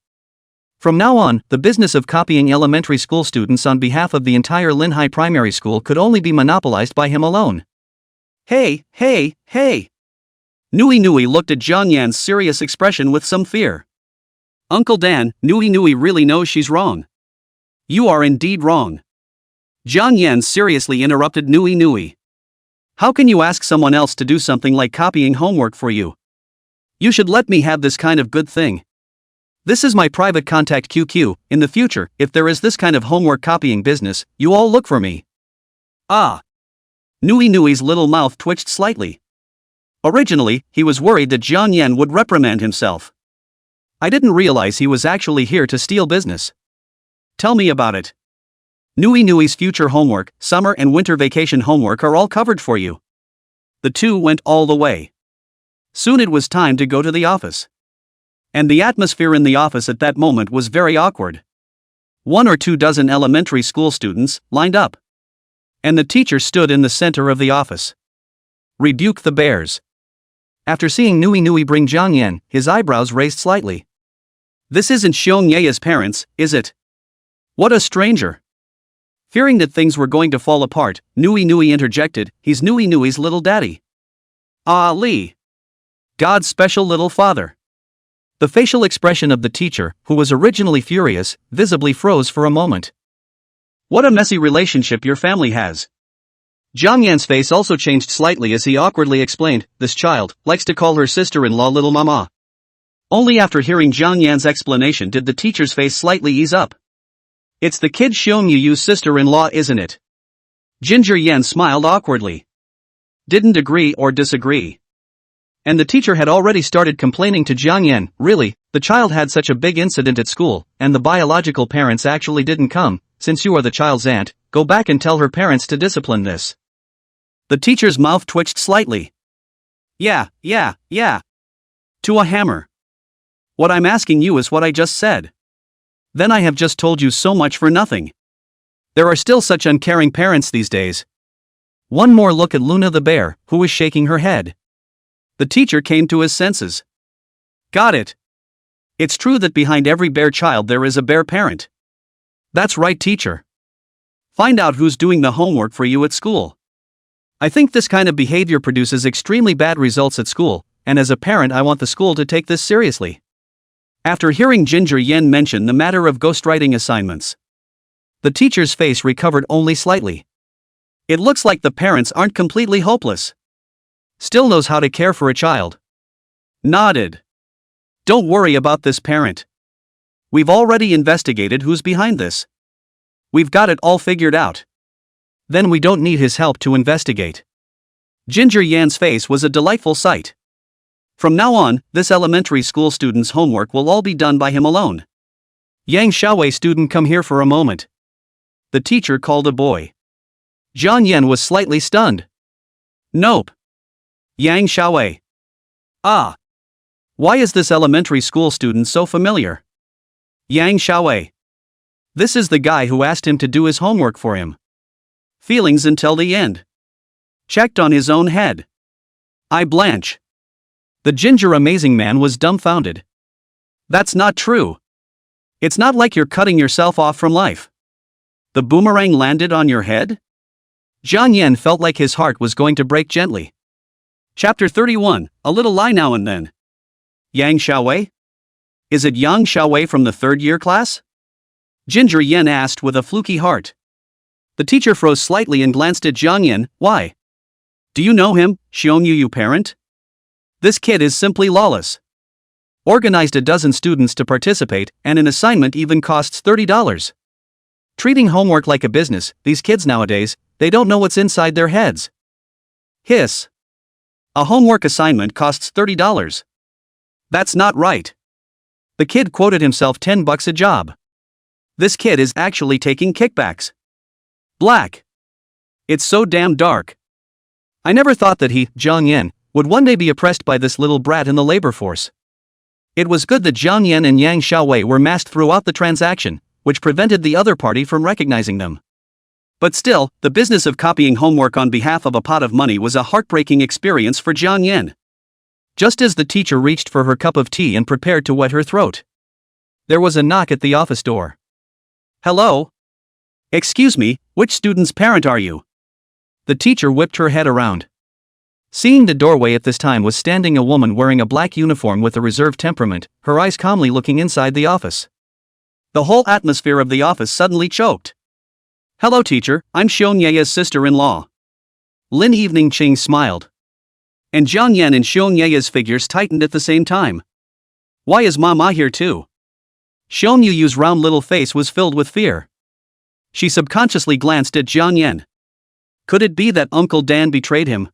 From now on, the business of copying elementary school students on behalf of the entire Lin High Primary School could only be monopolized by him alone. Hey, hey, hey! Nui Nui looked at Jiang Yan's serious expression with some fear. Uncle Dan, Nui Nui really knows she's wrong. You are indeed wrong. Jiang Yan seriously interrupted Nui Nui. How can you ask someone else to do something like copying homework for you? You should let me have this kind of good thing. This is my private contact QQ. In the future, if there is this kind of homework copying business, you all look for me. Ah! Nui Nui's little mouth twitched slightly. Originally, he was worried that Jiang Yan would reprimand himself. I didn't realize he was actually here to steal business. Tell me about it. Nui Nui's future homework, summer and winter vacation homework are all covered for you. The two went all the way. Soon it was time to go to the office. And the atmosphere in the office at that moment was very awkward. 1 or 2 dozen elementary school students lined up. And the teacher stood in the center of the office. Rebuke the bears. After seeing Nui Nui bring Jiang Yan, his eyebrows raised slightly. This isn't Xiong Ye's parents, is it? What a stranger. Fearing that things were going to fall apart, Nui Nui interjected, he's Nui Nui's little daddy. Ah Li. God's special little father. The facial expression of the teacher, who was originally furious, visibly froze for a moment. What a messy relationship your family has. Jiang Yan's face also changed slightly as he awkwardly explained, this child likes to call her sister-in-law Little Mama. Only after hearing Jiang Yan's explanation did the teacher's face slightly ease up. It's the kid Xiong Yu's sister-in-law, isn't it? Ginger Yan smiled awkwardly. Didn't agree or disagree. And the teacher had already started complaining to Jiang Yan, really, the child had such a big incident at school, and the biological parents actually didn't come, since you are the child's aunt, go back and tell her parents to discipline this. The teacher's mouth twitched slightly. Yeah. To a hammer. What I'm asking you is what I just said. Then I have just told you so much for nothing. There are still such uncaring parents these days. One more look at Luna the bear, who was shaking her head. The teacher came to his senses. Got it. It's true that behind every bear child there is a bear parent. That's right, teacher. Find out who's doing the homework for you at school. I think this kind of behavior produces extremely bad results at school, and as a parent I want the school to take this seriously. After hearing Ginger Yan mention the matter of ghostwriting assignments, the teacher's face recovered only slightly. It looks like the parents aren't completely hopeless. Still knows how to care for a child. Nodded. Don't worry about this parent. We've already investigated who's behind this. We've got it all figured out. Then we don't need his help to investigate. Ginger Yan's face was a delightful sight. From now on, this elementary school student's homework will all be done by him alone. Yang Xiaowei, student, come here for a moment. The teacher called a boy. Jiang Yan was slightly stunned. Nope. Yang Xiaowei. Ah. Why is this elementary school student so familiar? Yang Xiaowei. This is the guy who asked him to do his homework for him. Feelings until the end. Checked on his own head. I blanch. The ginger amazing man was dumbfounded. That's not true. It's not like you're cutting yourself off from life. The boomerang landed on your head? Jiang Yan felt like his heart was going to break gently. Chapter 31, a little lie now and then. Yang Xiaowei? Is it Yang Xiaowei from the 3rd year class? Ginger Yan asked with a fluky heart. The teacher froze slightly and glanced at Jiang Yan. Why? Do you know him, Xiong Yu parent? This kid is simply lawless. Organized a dozen students to participate, and an assignment even costs $30. Treating homework like a business, these kids nowadays, they don't know what's inside their heads. Hiss. A homework assignment costs $30. That's not right. The kid quoted himself $10 a job. This kid is actually taking kickbacks. Black. It's so damn dark. I never thought that he, Jiang Yan, would one day be oppressed by this little brat in the labor force. It was good that Jiang Yan and Yang Xiaowei were masked throughout the transaction, which prevented the other party from recognizing them. But still, the business of copying homework on behalf of a pot of money was a heartbreaking experience for Jiang Yan. Just as the teacher reached for her cup of tea and prepared to wet her throat, There was a knock at the office door. Hello? Excuse me, which student's parent are you? The teacher whipped her head around. Seeing the doorway at this time was standing a woman wearing a black uniform with a reserved temperament, her eyes calmly looking inside the office. The whole atmosphere of the office suddenly choked. Hello teacher, I'm Xiong Ye's sister-in-law. Lin Evening Ching smiled. And Jiang Yan and Xiong Ye's figures tightened at the same time. Why is Mama here too? Xiong Yu's round little face was filled with fear. She subconsciously glanced at Jiang Yan. Could it be that Uncle Dan betrayed him?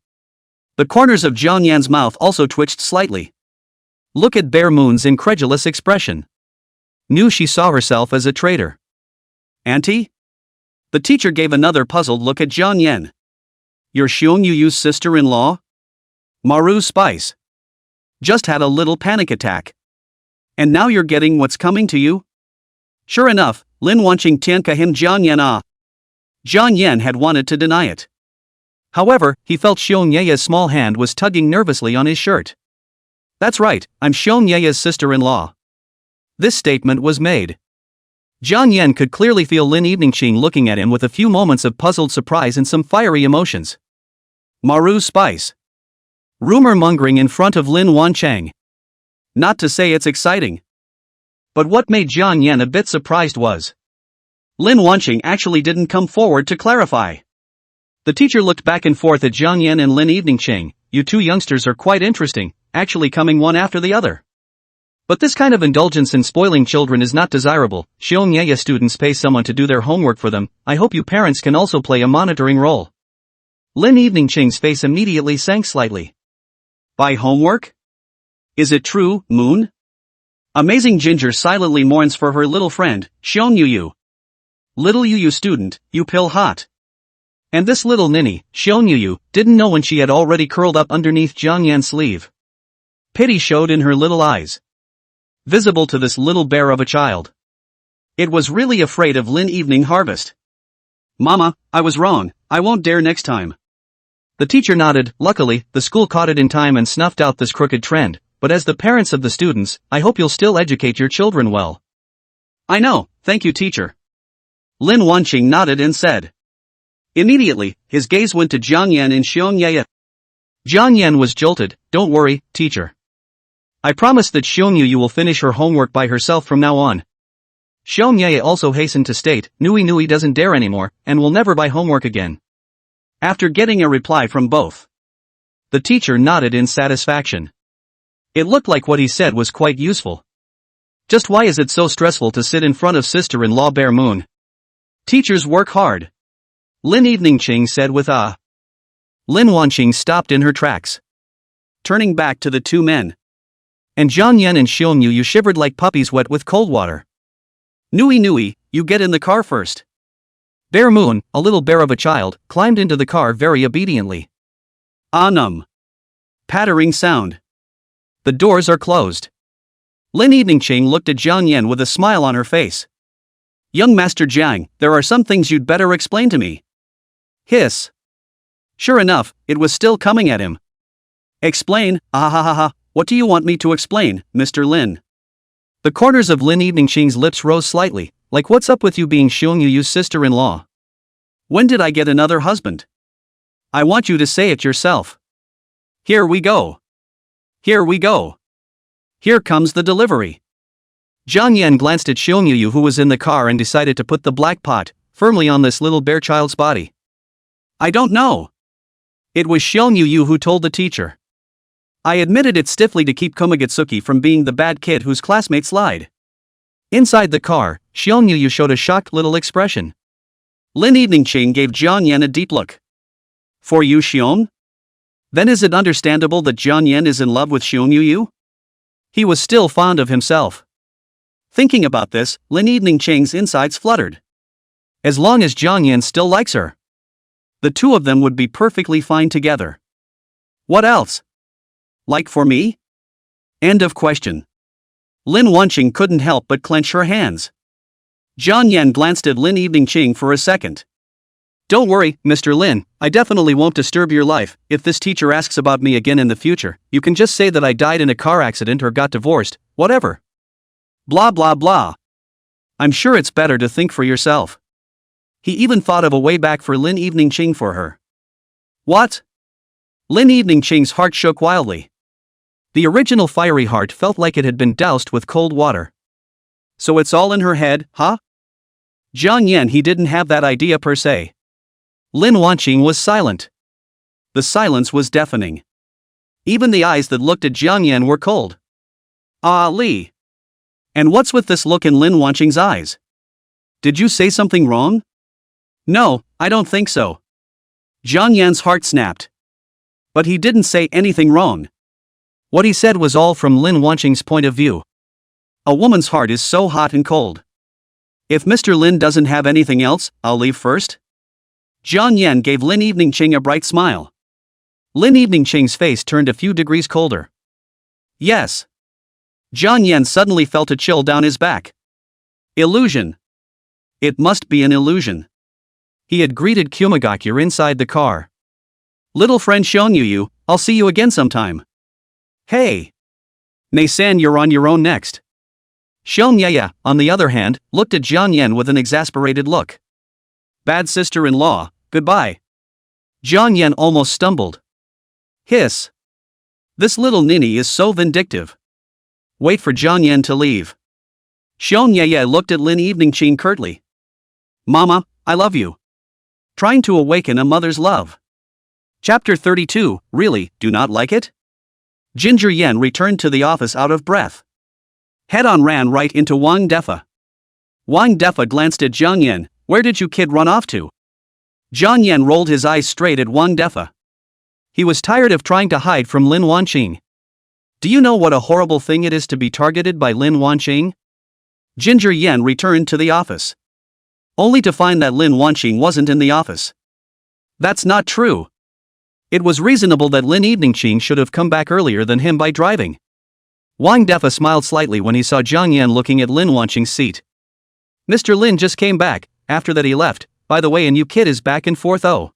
The corners of Jiang Yan's mouth also twitched slightly. Look at Bear Moon's incredulous expression. Knew she saw herself as a traitor. Auntie? The teacher gave another puzzled look at Jiang Yan. You're Xiong Yu's sister-in-law? Maru Spice. Just had a little panic attack. And now you're getting what's coming to you? Sure enough, Lin Wanqing tianka him Jiang Yan ah. Jiang Yan had wanted to deny it. However, he felt Xiong Ye's small hand was tugging nervously on his shirt. That's right, I'm Xiong Ye's sister-in-law. This statement was made. Jiang Yan could clearly feel Lin Eveningqing looking at him with a few moments of puzzled surprise and some fiery emotions. Maru Spice. Rumor mongering in front of Lin Wanchang. Not to say it's exciting. But what made Jiang Yan a bit surprised was Lin Wanqing actually didn't come forward to clarify. The teacher looked back and forth at Jiang Yan and Lin Eveningqing. You two youngsters are quite interesting, actually coming one after the other. But this kind of indulgence in spoiling children is not desirable. Xiong Ye students pay someone to do their homework for them. I hope you parents can also play a monitoring role. Lin Eveningqing's face immediately sank slightly. By homework? Is it true, Moon? Amazing Ginger silently mourns for her little friend, Xiong Yu. Little Yu student, you pill hot. And this little ninny, Xiong Yu, didn't know when she had already curled up underneath Jiang Yan's sleeve. Pity showed in her little eyes. Visible to this little bear of a child. It was really afraid of Lin Evening Harvest. Mama, I was wrong, I won't dare next time. The teacher nodded. Luckily, the school caught it in time and snuffed out this crooked trend, but as the parents of the students, I hope you'll still educate your children well. I know, thank you teacher. Lin Wanqing nodded and said. Immediately, his gaze went to Jiang Yan and Xiong Ye. Jiang Yan was jolted. Don't worry, teacher. I promise that Xiong Yu will finish her homework by herself from now on. Xiong Ye also hastened to state, Nui doesn't dare anymore, and will never buy homework again. After getting a reply from both, the teacher nodded in satisfaction. It looked like what he said was quite useful. Just why is it so stressful to sit in front of sister-in-law Bear Moon? Teachers work hard. Lin Eveningqing said with awe. Lin Wanqing stopped in her tracks. Turning back to the two men. And Jiang Yan and Xiong Yu shivered like puppies wet with cold water. Nui, you get in the car first. Bear Moon, a little bear of a child, climbed into the car very obediently. Pattering sound. The doors are closed. Lin Eveningqing looked at Jiang Yan with a smile on her face. Young Master Jiang, there are some things you'd better explain to me. Hiss. Sure enough, it was still coming at him. Explain, ahahaha, what do you want me to explain, Mr. Lin? The corners of Lin Eveningqing's lips rose slightly, like what's up with you being Xiong Yu's sister-in-law? When did I get another husband? I want you to say it yourself. Here we go. Here comes the delivery. Jiang Yan glanced at Xiong Yu who was in the car and decided to put the black pot firmly on this little bear child's body. I don't know. It was Xiong Yu who told the teacher. I admitted it stiffly to keep Komagatsuki from being the bad kid whose classmates lied. Inside the car, Xiong Yu showed a shocked little expression. Lin Eveningqing gave Jiang Yan a deep look. For you, Xiong? Then is it understandable that Jiang Yan is in love with Xiong Yu? He was still fond of himself. Thinking about this, Lin Eveningqing's insides fluttered. As long as Jiang Yan still likes her, the two of them would be perfectly fine together. What else? Like for me? End of question. Lin Wanqing couldn't help but clench her hands. Jiang Yan glanced at Lin Eveningqing for a second. Don't worry, Mr. Lin, I definitely won't disturb your life. If this teacher asks about me again in the future, you can just say that I died in a car accident or got divorced, whatever. Blah blah blah. I'm sure it's better to think for yourself. He even thought of a way back for Lin Evening Ching for her. What? Lin Evening Ching's heart shook wildly. The original fiery heart felt like it had been doused with cold water. So it's all in her head, huh? Jiang Yan, he didn't have that idea per se. Lin Wanqing was silent. The silence was deafening. Even the eyes that looked at Jiang Yan were cold. Ah, Li. And what's with this look in Lin Wanqing's eyes? Did you say something wrong? No, I don't think so. Jiang Yan's heart snapped. But he didn't say anything wrong. What he said was all from Lin Wanqing's point of view. A woman's heart is so hot and cold. If Mr. Lin doesn't have anything else, I'll leave first. Jiang Yan gave Lin Evening Ching a bright smile. Lin Evening Ching's face turned a few degrees colder. Yes. Jiang Yan suddenly felt a chill down his back. Illusion. It must be an illusion. He had greeted Kumagakure inside the car. Little friend Xiongyu, I'll see you again sometime. Hey. Nei-san, you're on your own next. Xiongyu, on the other hand, looked at Jiang Yan with an exasperated look. Bad sister-in-law, goodbye. Jiang Yan almost stumbled. Hiss. This little ninny is so vindictive. Wait for Jiang Yan to leave. Xiongyu looked at Lin Evening Ching curtly. Mama, I love you. Trying to awaken a mother's love. Chapter 32, really, do not like it? Ginger Yan returned to the office out of breath. Head-on ran right into Wang Defa. Wang Defa glanced at Jiang Yan. Where did you kid run off to? Jiang Yan rolled his eyes straight at Wang Defa. He was tired of trying to hide from Lin Wanqing. Do you know what a horrible thing it is to be targeted by Lin Wanqing? Ginger Yan returned to the office. Only to find that Lin Wanqing wasn't in the office. That's not true. It was reasonable that Lin Evening Ching should have come back earlier than him by driving. Wang Defa smiled slightly when he saw Jiang Yan looking at Lin Wanqing's seat. Mr. Lin just came back, after that he left, by the way, and you kid is back and forth. Oh.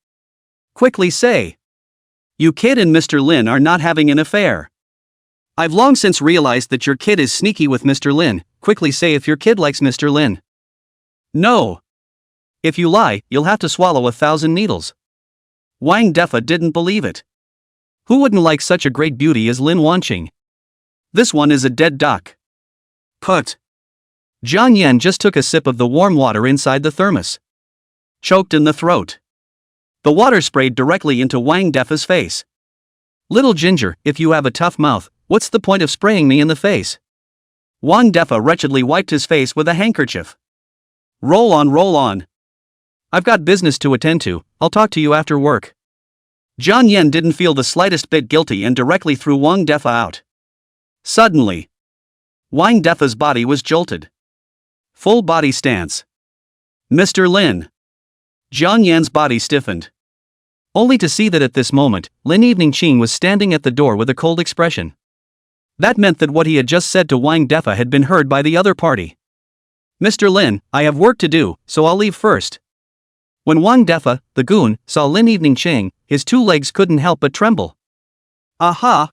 Quickly say. You kid and Mr. Lin are not having an affair. I've long since realized that your kid is sneaky with Mr. Lin. Quickly say if your kid likes Mr. Lin. No. If you lie, you'll have to swallow 1,000 needles. Wang Defa didn't believe it. Who wouldn't like such a great beauty as Lin Wanqing? This one is a dead duck. Put. Jiang Yan just took a sip of the warm water inside the thermos. Choked in the throat. The water sprayed directly into Wang Defa's face. Little Ginger, if you have a tough mouth, what's the point of spraying me in the face? Wang Defa wretchedly wiped his face with a handkerchief. Roll on, roll on. I've got business to attend to, I'll talk to you after work. Jiang Yan didn't feel the slightest bit guilty and directly threw Wang Defa out. Suddenly, Wang Defa's body was jolted. Full body stance. Mr. Lin. Jiang Yan's body stiffened. Only to see that at this moment, Lin Evening Ching was standing at the door with a cold expression. That meant that what he had just said to Wang Defa had been heard by the other party. Mr. Lin, I have work to do, so I'll leave first. When Wang Defa, the goon, saw Lin Evening Ching, his two legs couldn't help but tremble. Aha!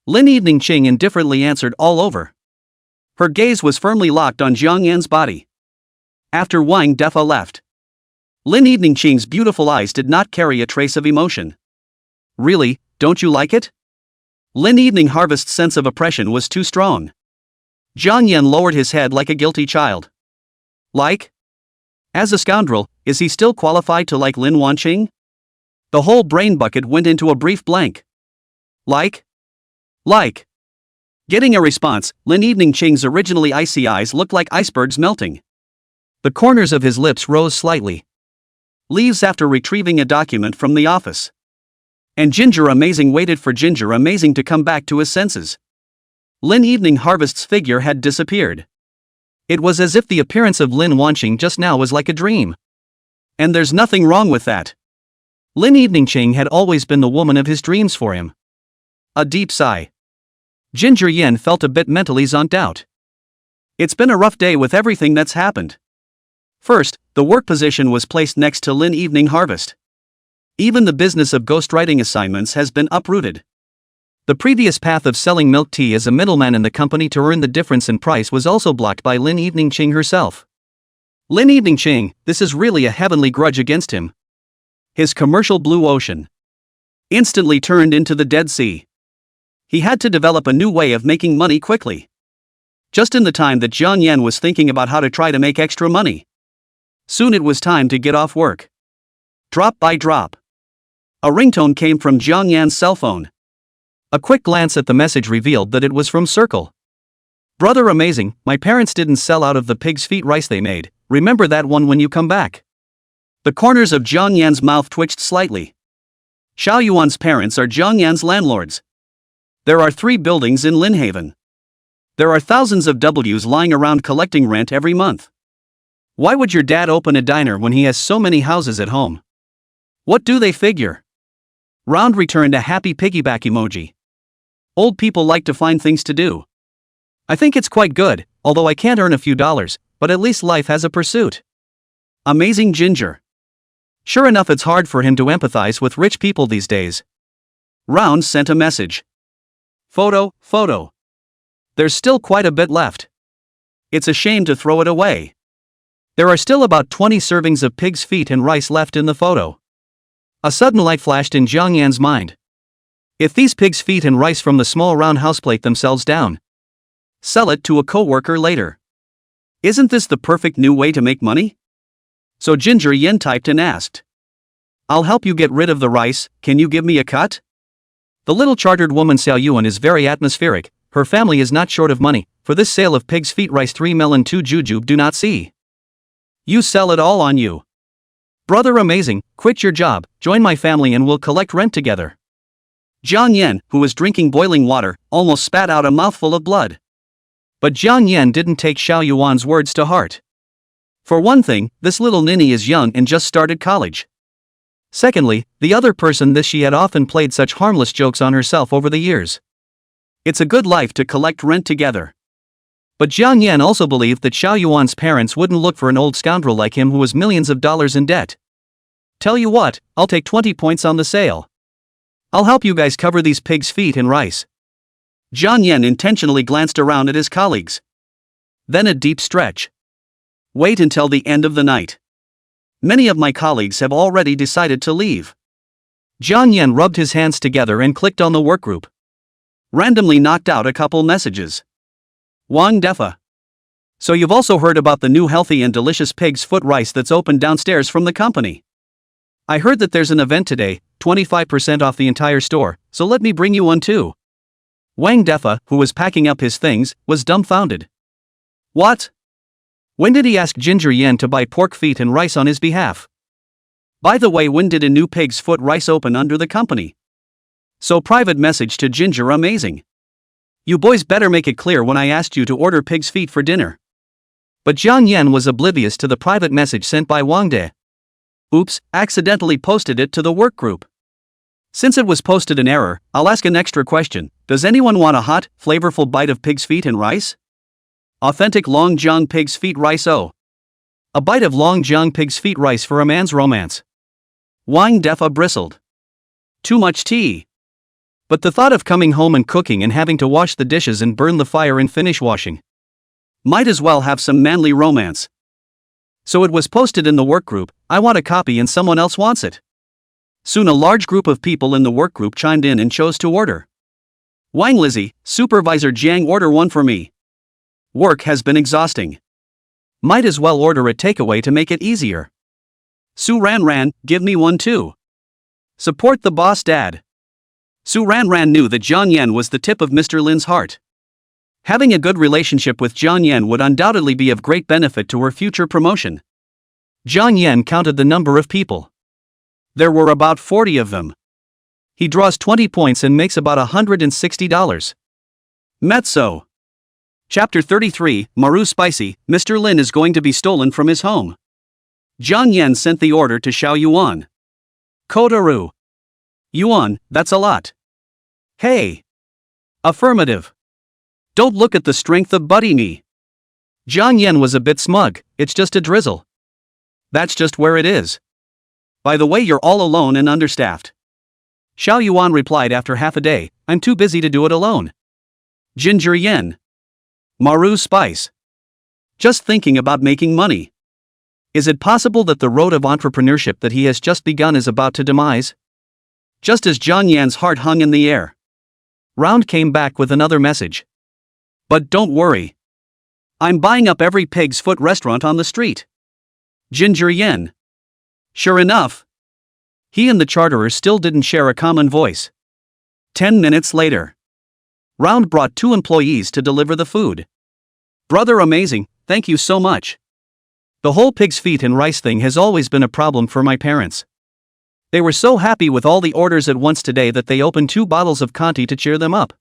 Lin Evening Ching indifferently answered all over. Her gaze was firmly locked on Jiang Yan's body. After Wang Defa left, Lin Evening Ching's beautiful eyes did not carry a trace of emotion. Really, don't you like it? Lin Evening Harvest's sense of oppression was too strong. Jiang Yan lowered his head like a guilty child. Like? As a scoundrel, is he still qualified to like Lin Wanqing? The whole brain bucket went into a brief blank. Like? Like. Getting a response, Lin Evening Ching's originally icy eyes looked like icebergs melting. The corners of his lips rose slightly. Leaves after retrieving a document from the office. And Ginger Amazing waited for Ginger Amazing to come back to his senses. Lin Evening Harvest's figure had disappeared. It was as if the appearance of Lin Wanqing just now was like a dream. And there's nothing wrong with that. Lin Evening Ching had always been the woman of his dreams for him. A deep sigh. Ginger Yan felt a bit mentally zonked out. It's been a rough day with everything that's happened. First, the work position was placed next to Lin Evening Harvest. Even the business of ghostwriting assignments has been uprooted. The previous path of selling milk tea as a middleman in the company to earn the difference in price was also blocked by Lin Evening-ching herself. Lin Evening-ching, this is really a heavenly grudge against him. His commercial blue ocean instantly turned into the Dead Sea. He had to develop a new way of making money quickly. Just in the time that Jiang Yan was thinking about how to try to make extra money. Soon it was time to get off work. Drop by drop. A ringtone came from Jiang Yan's cell phone. A quick glance at the message revealed that it was from Circle. Brother amazing, my parents didn't sell out of the pig's feet rice they made, remember that one when you come back. The corners of Jiang Yan's mouth twitched slightly. Xiao Yuan's parents are Jiang Yan's landlords. There are 3 buildings in Linhaven. There are thousands of W's lying around collecting rent every month. Why would your dad open a diner when he has so many houses at home? What do they figure? Round returned a happy piggyback emoji. Old people like to find things to do. I think it's quite good, although I can't earn a few dollars, but at least life has a pursuit. Amazing Ginger. Sure enough, it's hard for him to empathize with rich people these days. Round sent a message. Photo. There's still quite a bit left. It's a shame to throw it away. There are still about 20 servings of pig's feet and rice left in the photo. A sudden light flashed in Jiang Yan's mind. If these pig's feet and rice from the small round house plate themselves down, sell it to a co-worker later. Isn't this the perfect new way to make money? So Ginger Yen typed and asked. I'll help you get rid of the rice, can you give me a cut? The little chartered woman Xiao Yuan is very atmospheric, her family is not short of money, for this sale of pig's feet rice 3 melon 2 jujube do not see. You sell it all on you. Brother amazing, quit your job, join my family and we'll collect rent together. Jiang Yan, who was drinking boiling water, almost spat out a mouthful of blood. But Jiang Yan didn't take Xiao Yuan's words to heart. For one thing, this little ninny is young and just started college. Secondly, the other person she had often played such harmless jokes on herself over the years. It's a good life to collect rent together. But Jiang Yan also believed that Xiao Yuan's parents wouldn't look for an old scoundrel like him who was millions of dollars in debt. Tell you what, I'll take 20 points on the sale. I'll help you guys cover these pig's feet and rice. Jiang Yan intentionally glanced around at his colleagues. Then a deep stretch. Wait until the end of the night. Many of my colleagues have already decided to leave. Jiang Yan rubbed his hands together and clicked on the workgroup. Randomly knocked out a couple messages. Wang Defa. So you've also heard about the new healthy and delicious pig's foot rice that's opened downstairs from the company. I heard that there's an event today, 25% off the entire store, so let me bring you one too. Wang Defa, who was packing up his things, was dumbfounded. What? When did he ask Ginger Yen to buy pork feet and rice on his behalf? By the way, when did a new pig's foot rice open under the company? So private message to Ginger amazing. You boys better make it clear when I asked you to order pig's feet for dinner. But Jiang Yan was oblivious to the private message sent by Wang De. Oops, accidentally posted it to the work group. Since it was posted in error, I'll ask an extra question. Does anyone want a hot, flavorful bite of pig's feet and rice? Authentic Longjiang pig's feet rice. Oh. A bite of Longjiang pig's feet rice for a man's romance. Wang Defa bristled. Too much tea. But the thought of coming home and cooking and having to wash the dishes and burn the fire and finish washing. Might as well have some manly romance. So it was posted in the workgroup, I want a copy and someone else wants it. Soon a large group of people in the workgroup chimed in and chose to order. Wang Lizzie, Supervisor Jiang, order one for me. Work has been exhausting. Might as well order a takeaway to make it easier. Su Ran, give me one too. Support the boss dad. Su Ran knew that Jiang Yan was the tip of Mr. Lin's heart. Having a good relationship with Jiang Yan would undoubtedly be of great benefit to her future promotion. Jiang Yan counted the number of people. There were about 40 of them. He draws 20 points and makes about $160. Mezzo. Chapter 33, Maru Spicy, Mr. Lin is going to be stolen from his home. Jiang Yan sent the order to Xiao Yuan. Kotaru. Yuan, that's a lot. Hey. Affirmative. Don't look at the strength of Buddy Me. Jiang Yan was a bit smug, it's just a drizzle. That's just where it is. By the way, you're all alone and understaffed. Xiao Yuan replied after half a day, I'm too busy to do it alone. Ginger yen. Maru spice. Just thinking about making money. Is it possible that the road of entrepreneurship that he has just begun is about to demise? Just as John Yan's heart hung in the air, Round came back with another message. But don't worry. I'm buying up every pig's foot restaurant on the street. Ginger yen. Sure enough. He and the charterer still didn't share a common voice. 10 minutes later, Round brought 2 employees to deliver the food. Brother, amazing, thank you so much. The whole pig's feet and rice thing has always been a problem for my parents. They were so happy with all the orders at once today that they opened 2 bottles of Conti to cheer them up.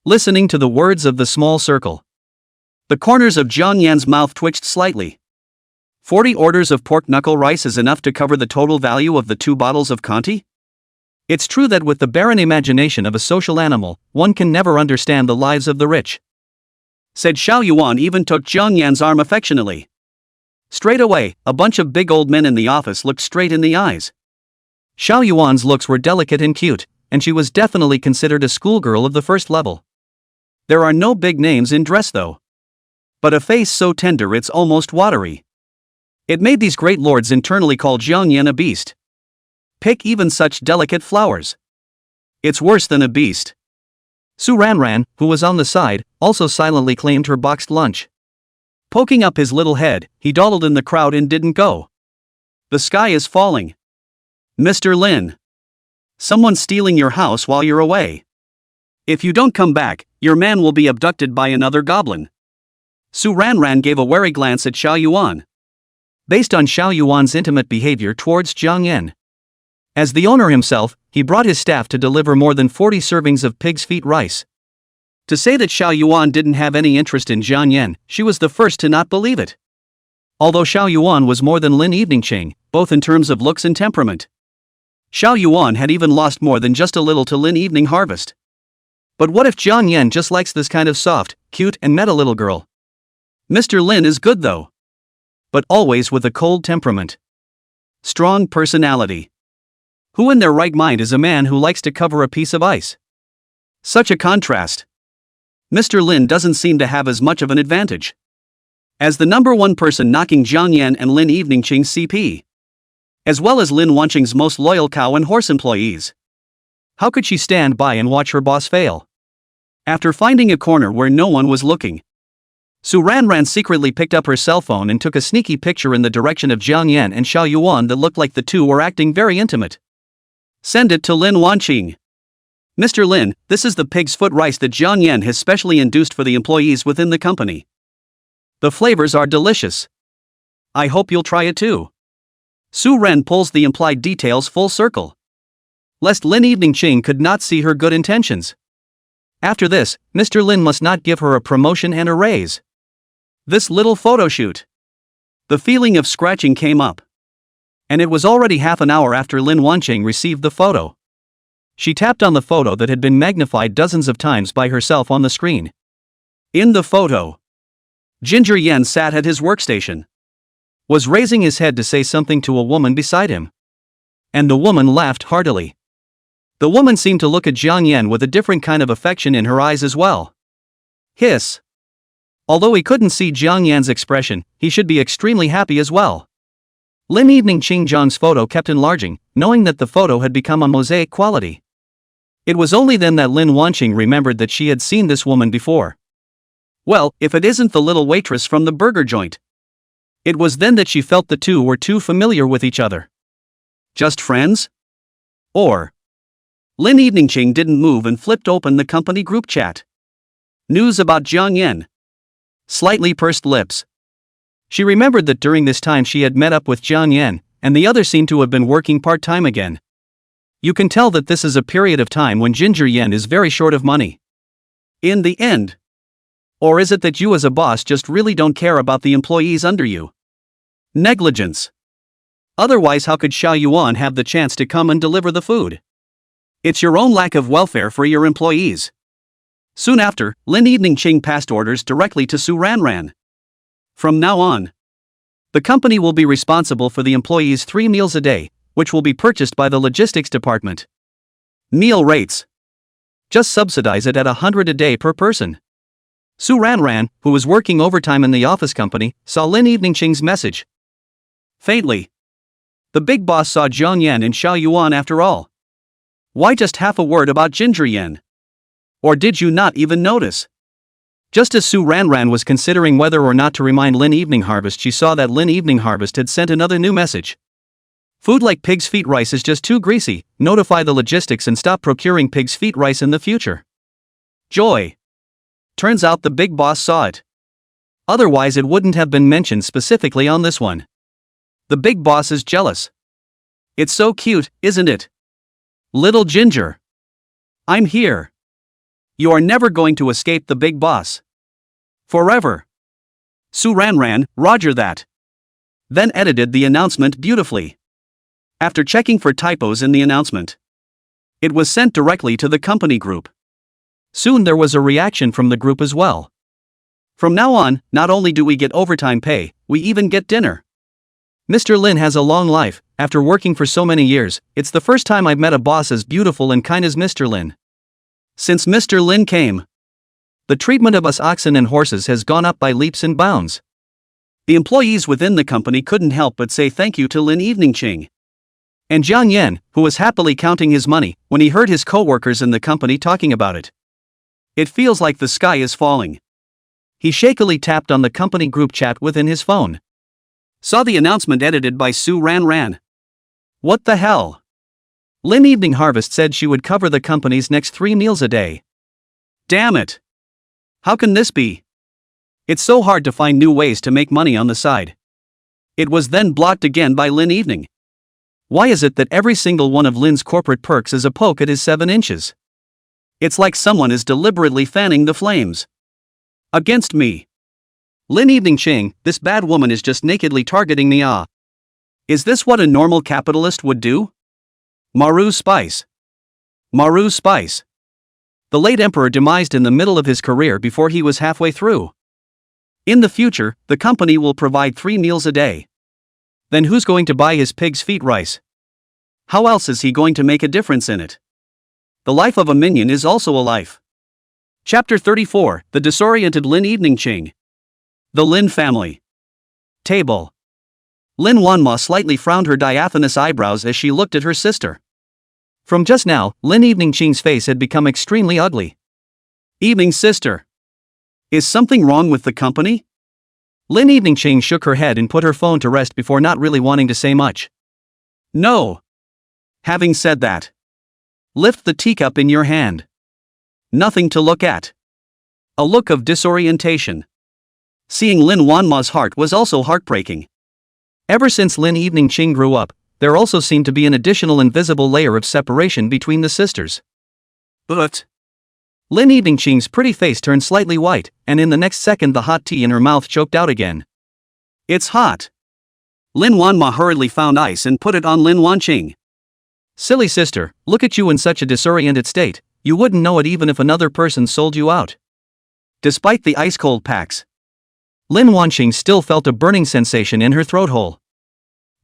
Listening to the words of the small circle, the corners of John Yan's mouth twitched slightly. 40 orders of pork knuckle rice is enough to cover the total value of the 2 bottles of Conti? It's true that with the barren imagination of a social animal, one can never understand the lives of the rich. Said Xiao Yuan, even took John Yan's arm affectionately. Straight away, a bunch of big old men in the office looked straight in the eyes. Xiao Yuan's looks were delicate and cute, and she was definitely considered a schoolgirl of the first level. There are no big names in dress though. But a face so tender it's almost watery. It made these great lords internally call Jiang Yan a beast. Pick even such delicate flowers. It's worse than a beast. Su Ranran, who was on the side, also silently claimed her boxed lunch. Poking up his little head, he dawdled in the crowd and didn't go. The sky is falling. Mr. Lin. Someone's stealing your house while you're away. If you don't come back, your man will be abducted by another goblin. Su Ranran gave a wary glance at Xiao Yuan. Based on Xiao Yuan's intimate behavior towards Jiang Yan, as the owner himself, he brought his staff to deliver more than 40 servings of pig's feet rice. To say that Xiao Yuan didn't have any interest in Jiang Yan, she was the first to not believe it. Although Xiao Yuan was more than Lin Eveningching, both in terms of looks and temperament. Xiao Yuan had even lost more than just a little to Lin Evening Harvest. But what if Jiang Yan just likes this kind of soft, cute and meta little girl? Mr. Lin is good though. But always with a cold temperament. Strong personality. Who in their right mind is a man who likes to cover a piece of ice? Such a contrast. Mr. Lin doesn't seem to have as much of an advantage. As the number 1 person knocking Jiang Yan and Lin Eveningching's CP. As well as Lin Wanqing's most loyal cow and horse employees. How could she stand by and watch her boss fail? After finding a corner where no one was looking, Su Ranran secretly picked up her cell phone and took a sneaky picture in the direction of Jiang Yan and Xiao Yuan that looked like the two were acting very intimate. Send it to Lin Wanqing. Mr. Lin, this is the pig's foot rice that Jiang Yan has specially induced for the employees within the company. The flavors are delicious. I hope you'll try it too. Su Ren pulls the implied details full circle, lest Lin Eveningching could not see her good intentions. After this, Mr. Lin must not give her a promotion and a raise. This little photo shoot. The feeling of scratching came up. And it was already half an hour after Lin Wanqing received the photo. She tapped on the photo that had been magnified dozens of times by herself on the screen. In the photo, Ginger Yan sat at his workstation, was raising his head to say something to a woman beside him. And the woman laughed heartily. The woman seemed to look at Jiang Yan with a different kind of affection in her eyes as well. Hiss. Although he couldn't see Jiang Yan's expression, he should be extremely happy as well. Lin Eveningching Zhang's photo kept enlarging, knowing that the photo had become a mosaic quality. It was only then that Lin Wanqing remembered that she had seen this woman before. Well, if it isn't the little waitress from the burger joint. It was then that she felt the two were too familiar with each other. Just friends? Or Lin Eveningching didn't move and flipped open the company group chat. News about Jiang Yan. Slightly pursed lips. She remembered that during this time she had met up with Jiang Yan, and the other seemed to have been working part-time again. You can tell that this is a period of time when Ginger Yan is very short of money. In the end. Or is it that you as a boss just really don't care about the employees under you? Negligence. Otherwise, how could Xiao Yuan have the chance to come and deliver the food? It's your own lack of welfare for your employees. Soon after, Lin Eveningching passed orders directly to Su Ranran. From now on, the company will be responsible for the employees' 3 meals a day, which will be purchased by the logistics department. Meal rates. Just subsidize it at 100 a day per person. Su Ranran, who was working overtime in the office company, saw Lin Eveningqing's message. Faintly. The big boss saw Jiang Yan and Xiao Yuan after all. Why just half a word about Ginger Yan? Or did you not even notice? Just as Su Ranran was considering whether or not to remind Lin Evening Harvest, she saw that Lin Evening Harvest had sent another new message. Food like pig's feet rice is just too greasy, notify the logistics and stop procuring pig's feet rice in the future. Joy. Turns out the big boss saw it. Otherwise it wouldn't have been mentioned specifically on this one. The big boss is jealous. It's so cute, isn't it? Little Ginger. I'm here. You are never going to escape the big boss. Forever. Su Ranran, roger that. Then edited the announcement beautifully. After checking for typos in the announcement, it was sent directly to the company group. Soon there was a reaction from the group as well. From now on, not only do we get overtime pay, we even get dinner. Mr. Lin has a long life. After working for so many years, it's the first time I've met a boss as beautiful and kind as Mr. Lin. Since Mr. Lin came, the treatment of us oxen and horses has gone up by leaps and bounds. The employees within the company couldn't help but say thank you to Lin Eveningqing. And Jiang Yan, who was happily counting his money when he heard his co-workers in the company talking about it. It feels like the sky is falling. He shakily tapped on the company group chat within his phone. Saw the announcement edited by Su Ranran. What the hell? Lin Evening Harvest said she would cover the company's next 3 meals a day. Damn it. How can this be? It's so hard to find new ways to make money on the side. It was then blocked again by Lin Evening. Why is it that every single one of Lin's corporate perks is a poke at his 7 inches? It's like someone is deliberately fanning the flames. Against me. Lin Eveningqing, this bad woman is just nakedly targeting me. Is this what a normal capitalist would do? Maru Spice. Maru Spice. The late emperor demised in the middle of his career before he was halfway through. In the future, the company will provide 3 meals a day. Then who's going to buy his pig's feet rice? How else is he going to make a difference in it? The life of a minion is also a life. Chapter 34, The Disoriented Lin Eveningqing. The Lin Family. Table. Lin Wanma slightly frowned her diaphanous eyebrows as she looked at her sister. From just now, Lin Eveningqing's face had become extremely ugly. Evening sister. Is something wrong with the company? Lin Eveningqing shook her head and put her phone to rest before not really wanting to say much. No. Having said that, lift the teacup in your hand. Nothing to look at. A look of disorientation. Seeing Lin Wanma's heart was also heartbreaking. Ever since Lin Eveningqing grew up, there also seemed to be an additional invisible layer of separation between the sisters. But Lin Eveningqing's pretty face turned slightly white, and in the next second the hot tea in her mouth choked out again. It's hot. Lin Wanma hurriedly found ice and put it on Lin Wanqing. Silly sister, look at you in such a disoriented state, you wouldn't know it even if another person sold you out. Despite the ice-cold packs, Lin Wanqing still felt a burning sensation in her throat hole.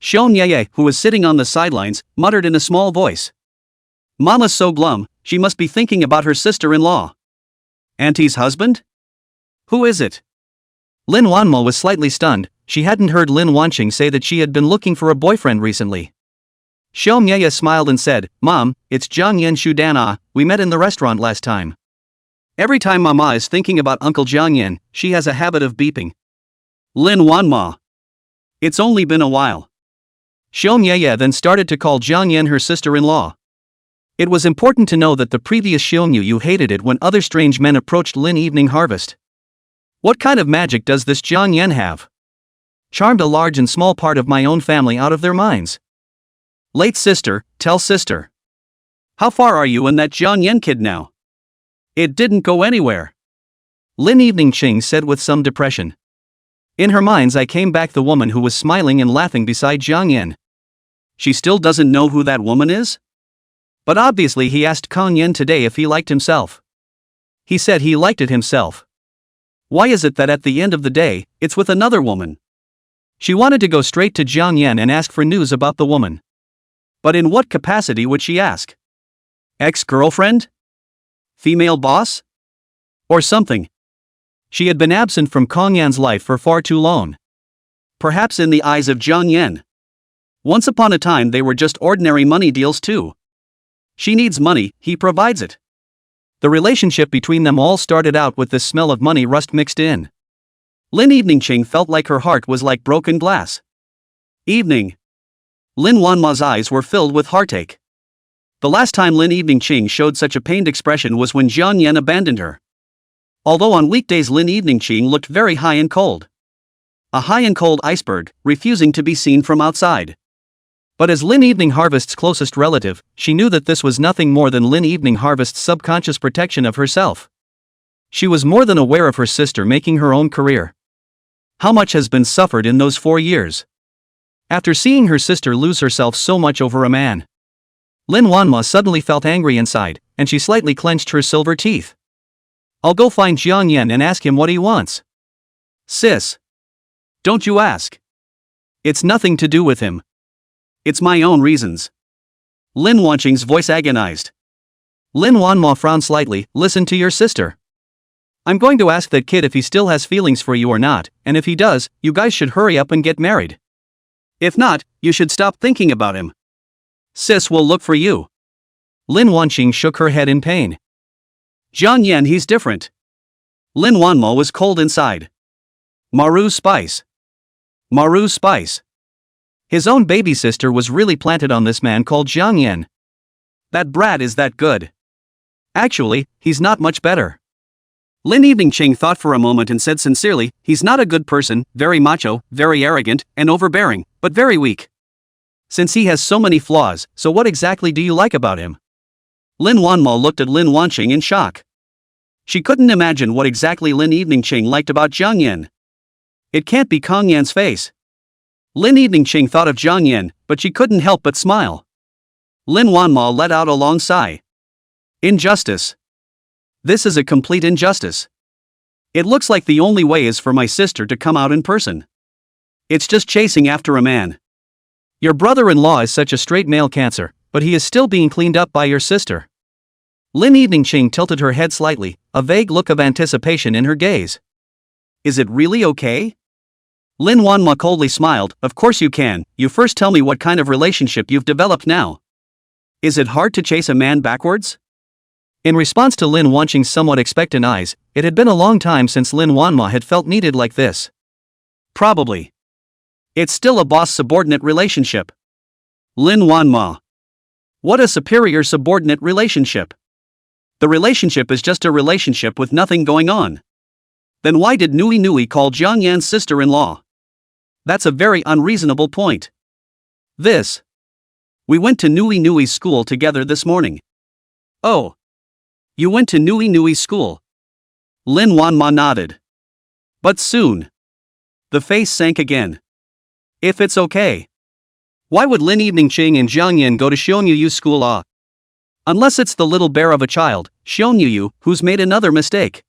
Xiao Nye, who was sitting on the sidelines, muttered in a small voice. Mama's so glum, she must be thinking about her sister-in-law. Auntie's husband? Who is it? Lin Wanma was slightly stunned. She hadn't heard Lin Wanqing say that she had been looking for a boyfriend recently. Xiao Nye smiled and said, Mom, it's Jiang Yan Shudan. We met in the restaurant last time. Every time Mama is thinking about Uncle Jiang Yan, she has a habit of beeping. Lin Wanma. It's only been a while. Xiao Nye then started to call Jiang Yan her sister-in-law. It was important to know that the previous Xiongyu hated it when other strange men approached Lin Evening Harvest. What kind of magic does this Jiang Yan have? Charmed a large and small part of my own family out of their minds. Late sister, tell sister. How far are you and that Jiang Yan kid now? It didn't go anywhere. Lin Eveningqing said with some depression. In her mind's eye came back the woman who was smiling and laughing beside Jiang Yan. She still doesn't know who that woman is? But obviously he asked Kang Yan today if he liked himself. He said he liked it himself. Why is it that at the end of the day, it's with another woman? She wanted to go straight to Jiang Yan and ask for news about the woman. But in what capacity would she ask? Ex-girlfriend? Female boss? Or something. She had been absent from Kong Yan's life for far too long. Perhaps in the eyes of Jiang Yan. Once upon a time they were just ordinary money deals too. She needs money, he provides it. The relationship between them all started out with this smell of money rust mixed in. Lin Eveningching felt like her heart was like broken glass. Evening. Lin Wanma's eyes were filled with heartache. The last time Lin Eveningching showed such a pained expression was when Jiang Yan abandoned her. Although on weekdays Lin Eveningching looked very high and cold. A high and cold iceberg, refusing to be seen from outside. But as Lin Evening Harvest's closest relative, she knew that this was nothing more than Lin Evening Harvest's subconscious protection of herself. She was more than aware of her sister making her own career. How much has been suffered in those 4 years? After seeing her sister lose herself so much over a man, Lin Wanma suddenly felt angry inside, and she slightly clenched her silver teeth. I'll go find Jiang Yan and ask him what he wants. Sis. Don't you ask. It's nothing to do with him. It's my own reasons. Lin Wanqing's voice agonized. Lin Wanma frowned slightly. Listen to your sister. I'm going to ask that kid if he still has feelings for you or not, and if he does, you guys should hurry up and get married. If not, you should stop thinking about him. Sis will look for you. Lin Wanqing shook her head in pain. Jiang Yan, he's different. Lin Wanma was cold inside. Maru Spice. Maru Spice. His own baby sister was really planted on this man called Jiang Yan. That brat is that good. Actually, he's not much better. Lin Eveningching thought for a moment and said sincerely, he's not a good person, very macho, very arrogant, and overbearing, but very weak. Since he has so many flaws, so what exactly do you like about him? Lin Wanma looked at Lin Wanqing in shock. She couldn't imagine what exactly Lin Eveningching liked about Jiang Yan. It can't be Kong Yan's face. Lin Eveningching thought of Jiang Yan, but she couldn't help but smile. Lin Wanma let out a long sigh. Injustice. This is a complete injustice. It looks like the only way is for my sister to come out in person. It's just chasing after a man. Your brother-in-law is such a straight male cancer, but he is still being cleaned up by your sister. Lin Eveningching tilted her head slightly, a vague look of anticipation in her gaze. Is it really okay? Lin Wanma coldly smiled. Of course you can. You first tell me what kind of relationship you've developed now. Is it hard to chase a man backwards? In response to Lin Wanqing's somewhat expectant eyes, it had been a long time since Lin Wanma had felt needed like this. Probably. It's still a boss-subordinate relationship. Lin Wanma. What a superior-subordinate relationship. The relationship is just a relationship with nothing going on. Then why did Nui Nui call Jiang Yan's sister-in-law? That's a very unreasonable point. We went to Nui Nui's school together this morning. Oh. You went to Nui Nui's school. Lin Wanma nodded. But soon. The face sank again. If it's okay. Why would Lin Eveningching and Jiang Yan go to Xionyuyu school? Unless it's the little bear of a child, Xionyuyu, who's made another mistake.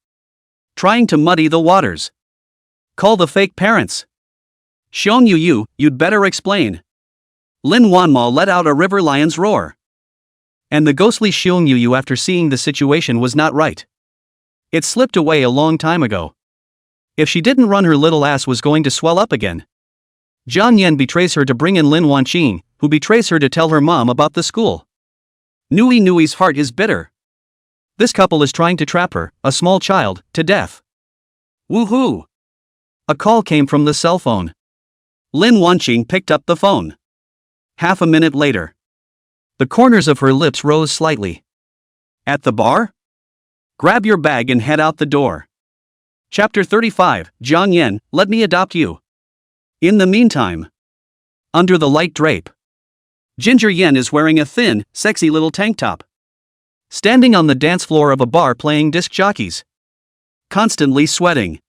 Trying to muddy the waters. Call the fake parents. Xionyuyu, you'd better explain. Lin Wanma let out a river lion's roar. And the ghostly Xionyuyu, after seeing the situation, was not right. It slipped away a long time ago. If she didn't run, her little ass was going to swell up again. Jiang Yan betrays her to bring in Lin Wanqing, who betrays her to tell her mom about the school. Nui Nui's heart is bitter. This couple is trying to trap her, a small child, to death. Woohoo! A call came from the cell phone. Lin Wanqing picked up the phone. Half a minute later. The corners of her lips rose slightly. At the bar? Grab your bag and head out the door. Chapter 35, Jiang Yan, let me adopt you. In the meantime. Under the light drape. Ginger Yen is wearing a thin, sexy little tank top. Standing on the dance floor of a bar playing disc jockeys. Constantly sweating.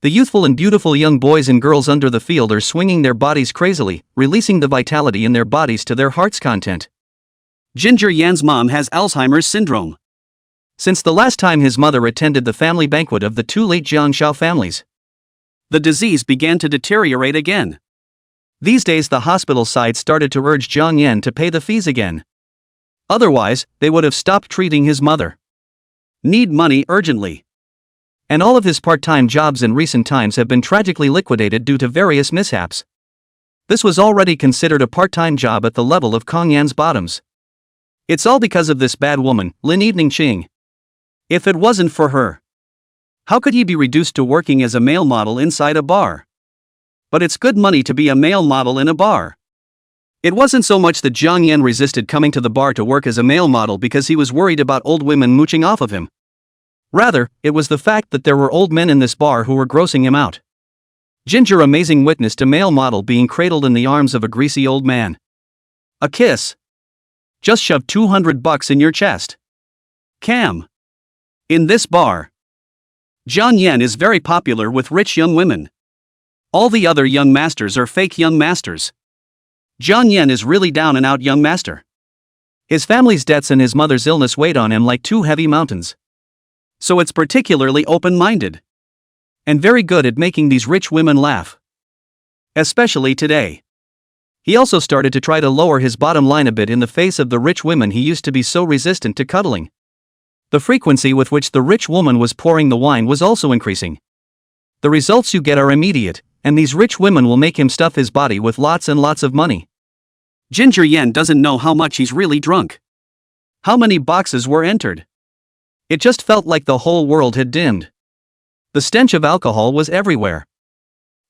The youthful and beautiful young boys and girls under the field are swinging their bodies crazily, releasing the vitality in their bodies to their heart's content. Ginger Yan's mom has Alzheimer's syndrome. Since the last time his mother attended the family banquet of the two late Jiangshao families, the disease began to deteriorate again. These days the hospital side started to urge Jiang Yan to pay the fees again. Otherwise, they would have stopped treating his mother. Need money urgently. And all of his part-time jobs in recent times have been tragically liquidated due to various mishaps. This was already considered a part-time job at the level of Kong Yan's bottoms. It's all because of this bad woman, Lin Evening Ching. If it wasn't for her, how could he be reduced to working as a male model inside a bar? But it's good money to be a male model in a bar. It wasn't so much that Jiang Yan resisted coming to the bar to work as a male model because he was worried about old women mooching off of him. Rather, it was the fact that there were old men in this bar who were grossing him out. Ginger amazing witness to male model being cradled in the arms of a greasy old man. A kiss. Just shove $200 in your chest. Cam. In this bar, Jiang Yan is very popular with rich young women. All the other young masters are fake young masters. Jiang Yan is really down and out young master. His family's debts and his mother's illness weighed on him like two heavy mountains. So it's particularly open-minded. And very good at making these rich women laugh. Especially today. He also started to try to lower his bottom line a bit in the face of the rich women he used to be so resistant to cuddling. The frequency with which the rich woman was pouring the wine was also increasing. The results you get are immediate, and these rich women will make him stuff his body with lots and lots of money. Ginger Yan doesn't know how much he's really drunk. How many boxes were entered? It just felt like the whole world had dimmed. The stench of alcohol was everywhere.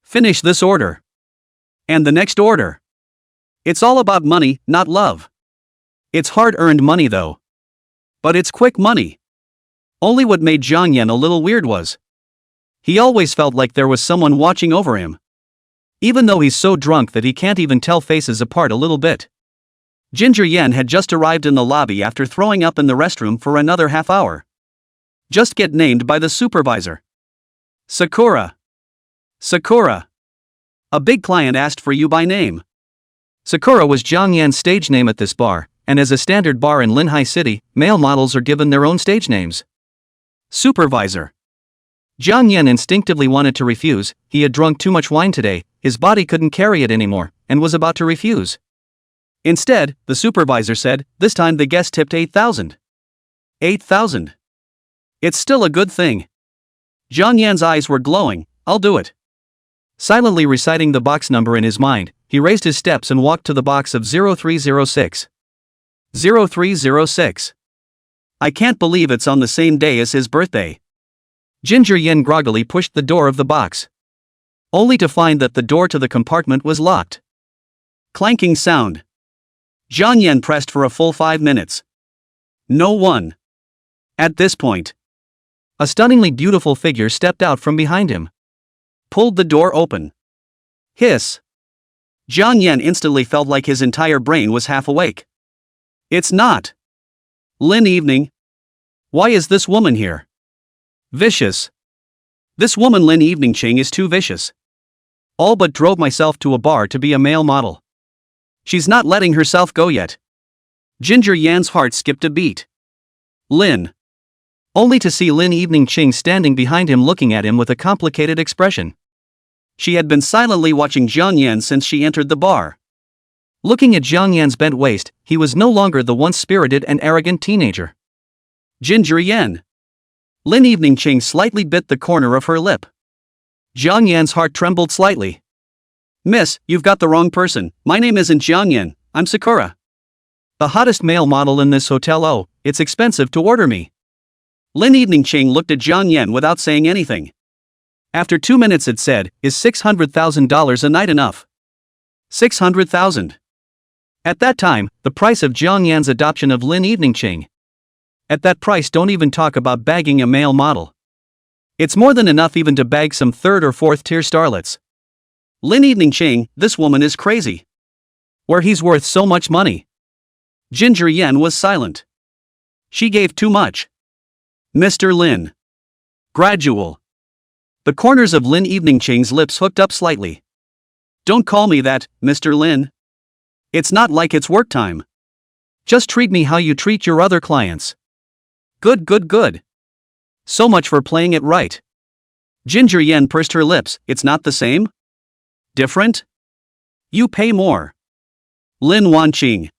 Finish this order. And the next order. It's all about money, not love. It's hard-earned money though. But it's quick money. Only what made Jiang Yan a little weird was, he always felt like there was someone watching over him. Even though he's so drunk that he can't even tell faces apart a little bit. Ginger Yan had just arrived in the lobby after throwing up in the restroom for another half hour. Just get named by the supervisor. Sakura. Sakura. A big client asked for you by name. Sakura was Jiang Yan's stage name at this bar, and as a standard bar in Linhai City, male models are given their own stage names. Supervisor. Jiang Yan instinctively wanted to refuse. He had drunk too much wine today, his body couldn't carry it anymore, and was about to refuse. Instead, the supervisor said, this time the guest tipped 8,000. 8,000. It's still a good thing. Jiang Yan's eyes were glowing. I'll do it. Silently reciting the box number in his mind, he raised his steps and walked to the box of 0306. 0306. I can't believe it's on the same day as his birthday. Ginger Yan groggily pushed the door of the box. Only to find that the door to the compartment was locked. Clanking sound. Jiang Yan pressed for a full 5 minutes. No one. At this point, a stunningly beautiful figure stepped out from behind him. Pulled the door open. Hiss. Jiang Yan instantly felt like his entire brain was half awake. It's not Lin Evening. Why is this woman here? Vicious. This woman Lin Evening Ching is too vicious. All but drove myself to a bar to be a male model. She's not letting herself go yet. Ginger Yan's heart skipped a beat. Lin. Only to see Lin Evening Ching standing behind him looking at him with a complicated expression. She had been silently watching Jiang Yan since she entered the bar. Looking at Jiang Yan's bent waist, he was no longer the once spirited and arrogant teenager. Ginger Yan. Lin Evening Ching slightly bit the corner of her lip. Jiang Yan's heart trembled slightly. Miss, you've got the wrong person. My name isn't Jiang Yan, I'm Sakura. The hottest male model in this hotel. Oh, it's expensive to order me. Lin Evening Ching looked at Jiang Yan without saying anything. After 2 minutes it said, is $600,000 a night enough? 600,000. At that time, the price of Jiang Yan's adoption of Lin Evening Ching. At that price don't even talk about bagging a male model. It's more than enough even to bag some 3rd or 4th tier starlets. Lin Evening Ching, this woman is crazy. Where he's worth so much money. Ginger Yan was silent. She gave too much. Mr. Lin. Gradual. The corners of Lin Evening Ching's lips hooked up slightly. Don't call me that, Mr. Lin. It's not like it's work time. Just treat me how you treat your other clients. Good, good, good. So much for playing it right. Ginger Yan pursed her lips. It's not the same? Different? You pay more. Lin Wanqing.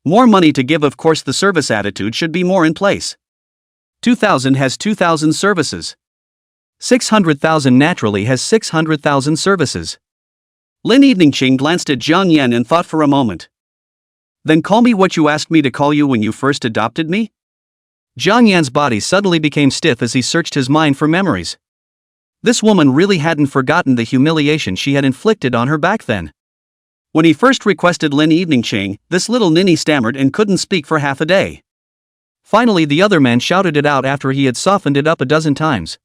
More money to give, of course the service attitude should be more in place. 2,000 has 2,000 services. 600,000 naturally has 600,000 services. Lin Eveningching glanced at Jiang Yan and thought for a moment. Then call me what you asked me to call you when you first adopted me? Jiang Yan's body suddenly became stiff as he searched his mind for memories. This woman really hadn't forgotten the humiliation she had inflicted on her back then. When he first requested Lin Eveningching, this little ninny stammered and couldn't speak for half a day. Finally the other man shouted it out after he had softened it up a dozen times.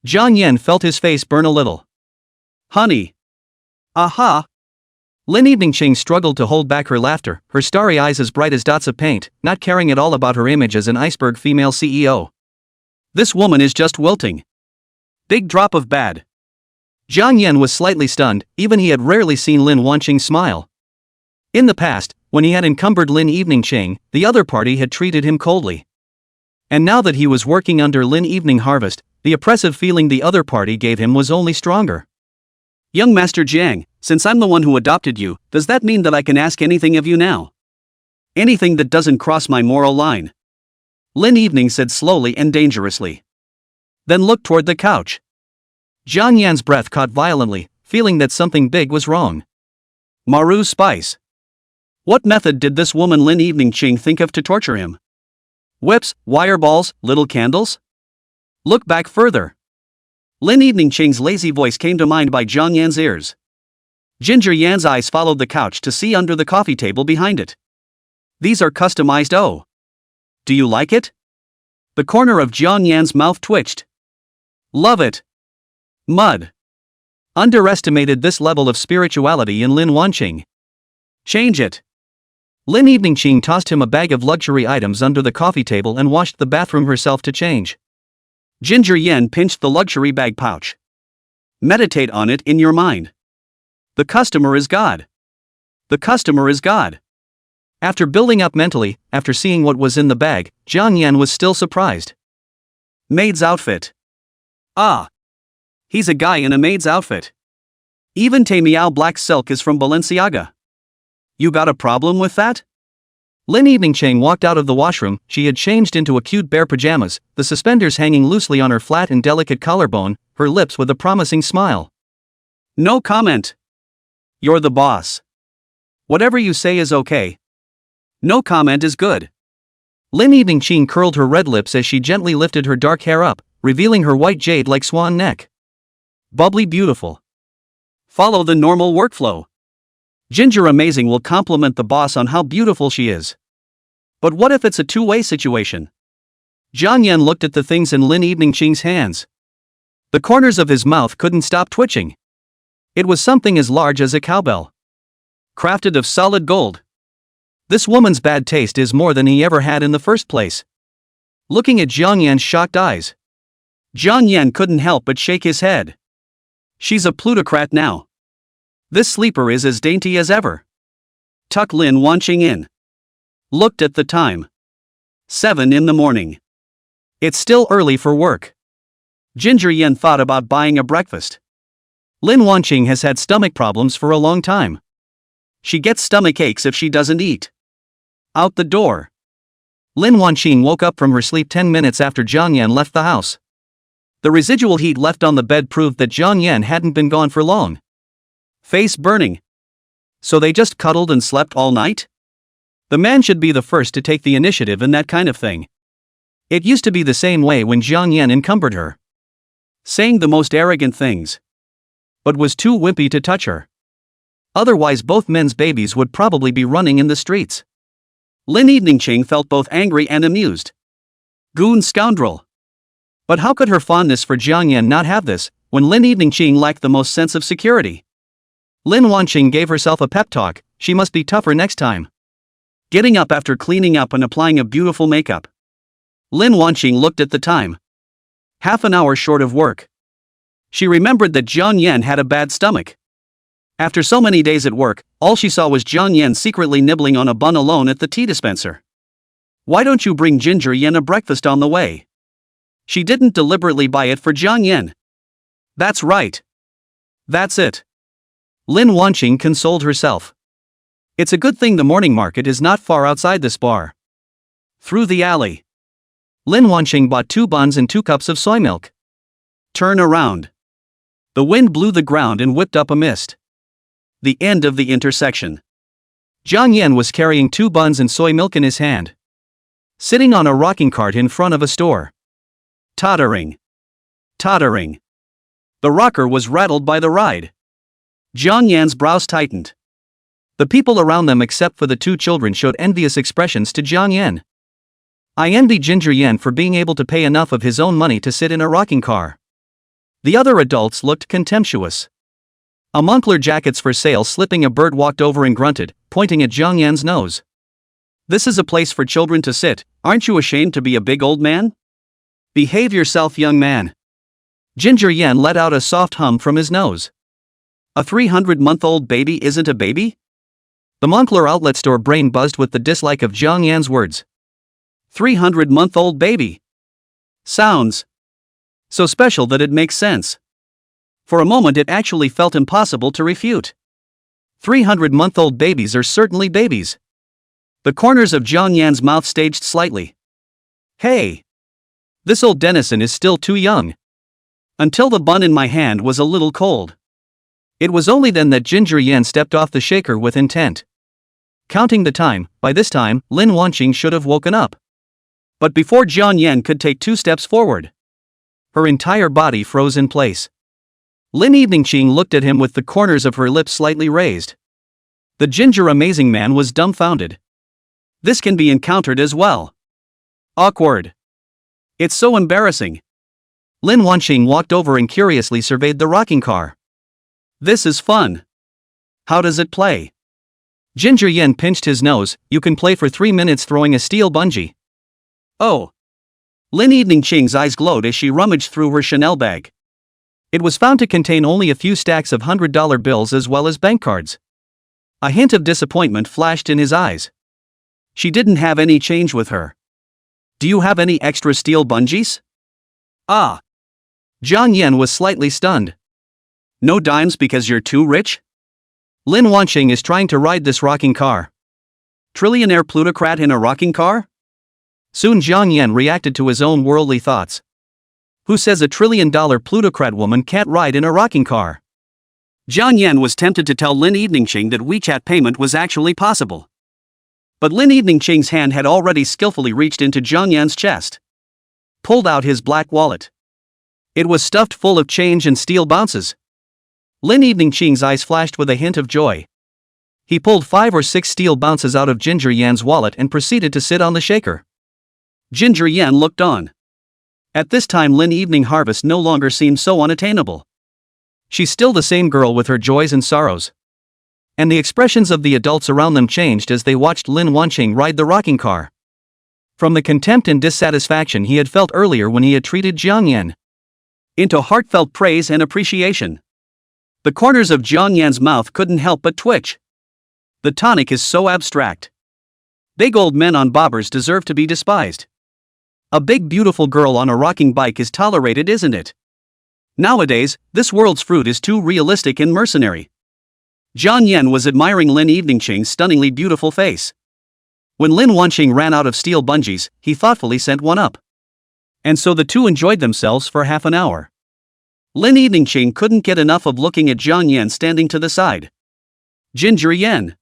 Jiang Yan felt his face burn a little. Honey. Aha. Lin Eveningching struggled to hold back her laughter, her starry eyes as bright as dots of paint, not caring at all about her image as an iceberg female CEO. This woman is just wilting. Big drop of bad. Jiang Yan was slightly stunned, even he had rarely seen Lin Wanqing smile. In the past, when he had encumbered Lin Eveningching, the other party had treated him coldly. And now that he was working under Lin Evening Harvest, the oppressive feeling the other party gave him was only stronger. Young Master Jiang, since I'm the one who adopted you, does that mean that I can ask anything of you now? Anything that doesn't cross my moral line? Lin Evening said slowly and dangerously. Then looked toward the couch. Jiang Yan's breath caught violently, feeling that something big was wrong. Maru spice. What method did this woman Lin Eveningching think of to torture him? Whips, wire balls, little candles? Look back further. Lin Eveningching's lazy voice came to mind by Jiang Yan's ears. Ginger Yan's eyes followed the couch to see under the coffee table behind it. These are customized. Oh. Do you like it? The corner of Jiang Yan's mouth twitched. Love it. Mud. Underestimated this level of spirituality in Lin Wanqing. Change it. Lin Eveningching tossed him a bag of luxury items under the coffee table and washed the bathroom herself to change. Ginger Yan pinched the luxury bag pouch. Meditate on it in your mind. The customer is God. The customer is God. After building up mentally, after seeing what was in the bag, Jiang Yan was still surprised. Maid's outfit. Ah. He's a guy in a maid's outfit. Even Tamiao black silk is from Balenciaga. You got a problem with that? Lin Eveningching walked out of the washroom. She had changed into a cute bare pajamas, the suspenders hanging loosely on her flat and delicate collarbone, her lips with a promising smile. No comment. You're the boss. Whatever you say is okay. No comment is good. Lin Eveningching curled her red lips as she gently lifted her dark hair up, revealing her white jade like swan neck. Bubbly beautiful. Follow the normal workflow. Ginger Amazing will compliment the boss on how beautiful she is. But what if it's a two-way situation? Jiang Yan looked at the things in Lin Eveningching's hands. The corners of his mouth couldn't stop twitching. It was something as large as a cowbell. Crafted of solid gold. This woman's bad taste is more than he ever had in the first place. Looking at Jiang Yan's shocked eyes, Jiang Yan couldn't help but shake his head. She's a plutocrat now. This sleeper is as dainty as ever. Tuck Lin Wanqing in. Looked at the time. 7 in the morning. It's still early for work. Ginger Yan thought about buying a breakfast. Lin Wanqing has had stomach problems for a long time. She gets stomach aches if she doesn't eat. Out the door. Lin Wanqing woke up from her sleep 10 minutes after Jiang Yan left the house. The residual heat left on the bed proved that Jiang Yan hadn't been gone for long. Face burning. So they just cuddled and slept all night? The man should be the first to take the initiative in that kind of thing. It used to be the same way when Jiang Yan encumbered her. Saying the most arrogant things. But was too wimpy to touch her. Otherwise both men's babies would probably be running in the streets. Lin Eveningching felt both angry and amused. Goon scoundrel. But how could her fondness for Jiang Yan not have this, when Lin Eveningching lacked the most sense of security? Lin Wanqing gave herself a pep talk. She must be tougher next time. Getting up after cleaning up and applying a beautiful makeup. Lin Wanqing looked at the time. Half an hour short of work. She remembered that Jiang Yan had a bad stomach. After so many days at work, all she saw was Jiang Yan secretly nibbling on a bun alone at the tea dispenser. Why don't you bring Ginger Yan a breakfast on the way? She didn't deliberately buy it for Jiang Yan. That's right. That's it. Lin Wanqing consoled herself. It's a good thing the morning market is not far outside this bar. Through the alley. Lin Wanqing bought 2 buns and 2 cups of soy milk. Turn around. The wind blew the ground and whipped up a mist. The end of the intersection. Jiang Yan was carrying 2 buns and soy milk in his hand, sitting on a rocking cart in front of a store. Tottering. Tottering. The rocker was rattled by the ride. Jiang Yan's brows tightened. The people around them except for the 2 children showed envious expressions to Jiang Yan. I envy Ginger Yan for being able to pay enough of his own money to sit in a rocking car. The other adults looked contemptuous. A Moncler jackets for sale slipping a bird walked over and grunted, pointing at Jiang Yan's nose. This is a place for children to sit, aren't you ashamed to be a big old man? Behave yourself, young man. Ginger Yan let out a soft hum from his nose. A 300-month-old baby isn't a baby? The Moncler outlet store brain buzzed with the dislike of Jiang Yan's words. 300-month-old baby. Sounds so special that it makes sense. For a moment it actually felt impossible to refute. 300-month-old babies are certainly babies. The corners of Jiang Yan's mouth staged slightly. Hey! This old denizen is still too young. Until the bun in my hand was a little cold. It was only then that Ginger Yan stepped off the shaker with intent. Counting the time, by this time, Lin Wanqing should have woken up. But before Jiang Yan could take 2 steps forward, her entire body froze in place. Lin Eveningqing looked at him with the corners of her lips slightly raised. The ginger amazing man was dumbfounded. This can be encountered as well. Awkward. It's so embarrassing. Lin Wanqing walked over and curiously surveyed the rocking car. This is fun. How does it play? Ginger Yan pinched his nose. You can play for 3 minutes throwing a steel bungee. Oh. Lin Eveningqing's eyes glowed as she rummaged through her Chanel bag. It was found to contain only a few stacks of $100 bills as well as bank cards. A hint of disappointment flashed in his eyes. She didn't have any change with her. Do you have any extra steel bungees? Ah. Jiang Yan was slightly stunned. No dimes because you're too rich? Lin Wanqing is trying to ride this rocking car. Trillionaire plutocrat in a rocking car? Soon Jiang Yan reacted to his own worldly thoughts. Who says a $1 trillion plutocrat woman can't ride in a rocking car? Jiang Yan was tempted to tell Lin Eveningqing that WeChat payment was actually possible. But Lin Eveningqing's hand had already skillfully reached into Jiang Yan's chest. Pulled out his black wallet. It was stuffed full of change and steel bounces. Lin Eveningqing's eyes flashed with a hint of joy. He pulled 5 or 6 steel bounces out of Ginger Yan's wallet and proceeded to sit on the shaker. Ginger Yan looked on. At this time Lin Evening Harvest no longer seemed so unattainable. She's still the same girl with her joys and sorrows. And the expressions of the adults around them changed as they watched Lin Wanqing ride the rocking car. From the contempt and dissatisfaction he had felt earlier when he had treated Jiang Yan, into heartfelt praise and appreciation. The corners of Jiang Yan's mouth couldn't help but twitch. The tonic is so abstract. Big old men on bobbers deserve to be despised. A big beautiful girl on a rocking bike is tolerated, isn't it? Nowadays, this world's fruit is too realistic and mercenary. Jiang Yan was admiring Lin Eveningqing's stunningly beautiful face. When Lin Wanqing ran out of steel bungees, he thoughtfully sent one up. And so the two enjoyed themselves for half an hour. Lin Eveningqing couldn't get enough of looking at Jiang Yan standing to the side. Ginger Yan.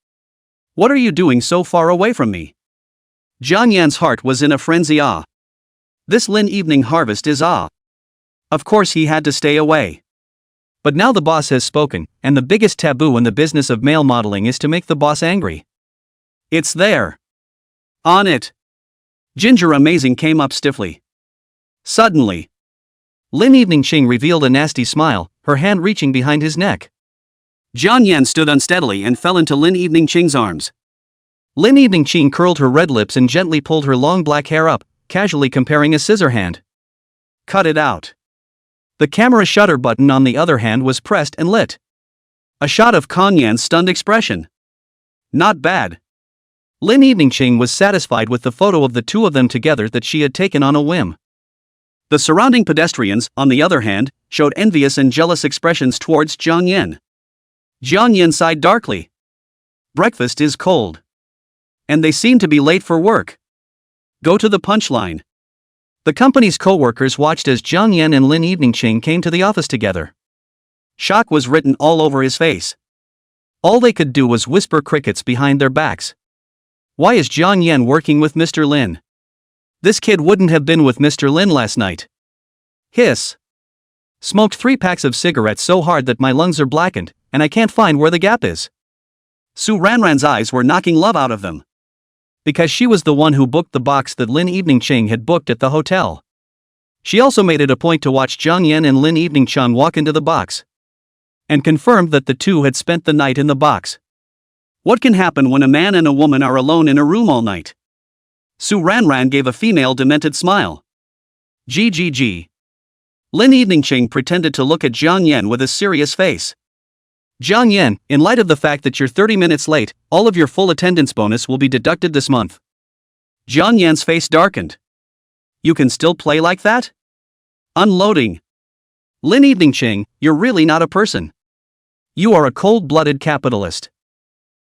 What are you doing so far away from me? Jiang Yan's heart was in a frenzy. This Lin Evening Harvest is Of course he had to stay away. But now the boss has spoken, and the biggest taboo in the business of male modeling is to make the boss angry. It's there. On it. Ginger Amazing came up stiffly. Suddenly, Lin Eveningqing revealed a nasty smile, her hand reaching behind his neck. Jiang Yan stood unsteadily and fell into Lin Eveningqing's arms. Lin Eveningqing curled her red lips and gently pulled her long black hair up, casually comparing a scissor hand. Cut it out. The camera shutter button on the other hand was pressed and lit. A shot of Kang Yan's stunned expression. Not bad. Lin Eveningqing was satisfied with the photo of the two of them together that she had taken on a whim. The surrounding pedestrians, on the other hand, showed envious and jealous expressions towards Jiang Yan. Jiang Yan sighed darkly. Breakfast is cold. And they seem to be late for work. Go to the punchline. The company's co-workers watched as Jiang Yan and Lin Eveningching came to the office together. Shock was written all over his face. All they could do was whisper crickets behind their backs. Why is Jiang Yan working with Mr. Lin? This kid wouldn't have been with Mr. Lin last night. Hiss. Smoked 3 packs of cigarettes so hard that my lungs are blackened, and I can't find where the gap is. Su Ranran's eyes were knocking love out of them. Because she was the one who booked the box that Lin Eveningching had booked at the hotel. She also made it a point to watch Jiang Yan and Lin Eveningchang walk into the box. And confirmed that the two had spent the night in the box. What can happen when a man and a woman are alone in a room all night? Su Ranran gave a female demented smile. GGG. Lin Eveningching pretended to look at Jiang Yan with a serious face. Jiang Yan, in light of the fact that you're 30 minutes late, all of your full attendance bonus will be deducted this month. Jiang Yan's face darkened. You can still play like that? Unloading. Lin Eveningching, you're really not a person. You are a cold-blooded capitalist.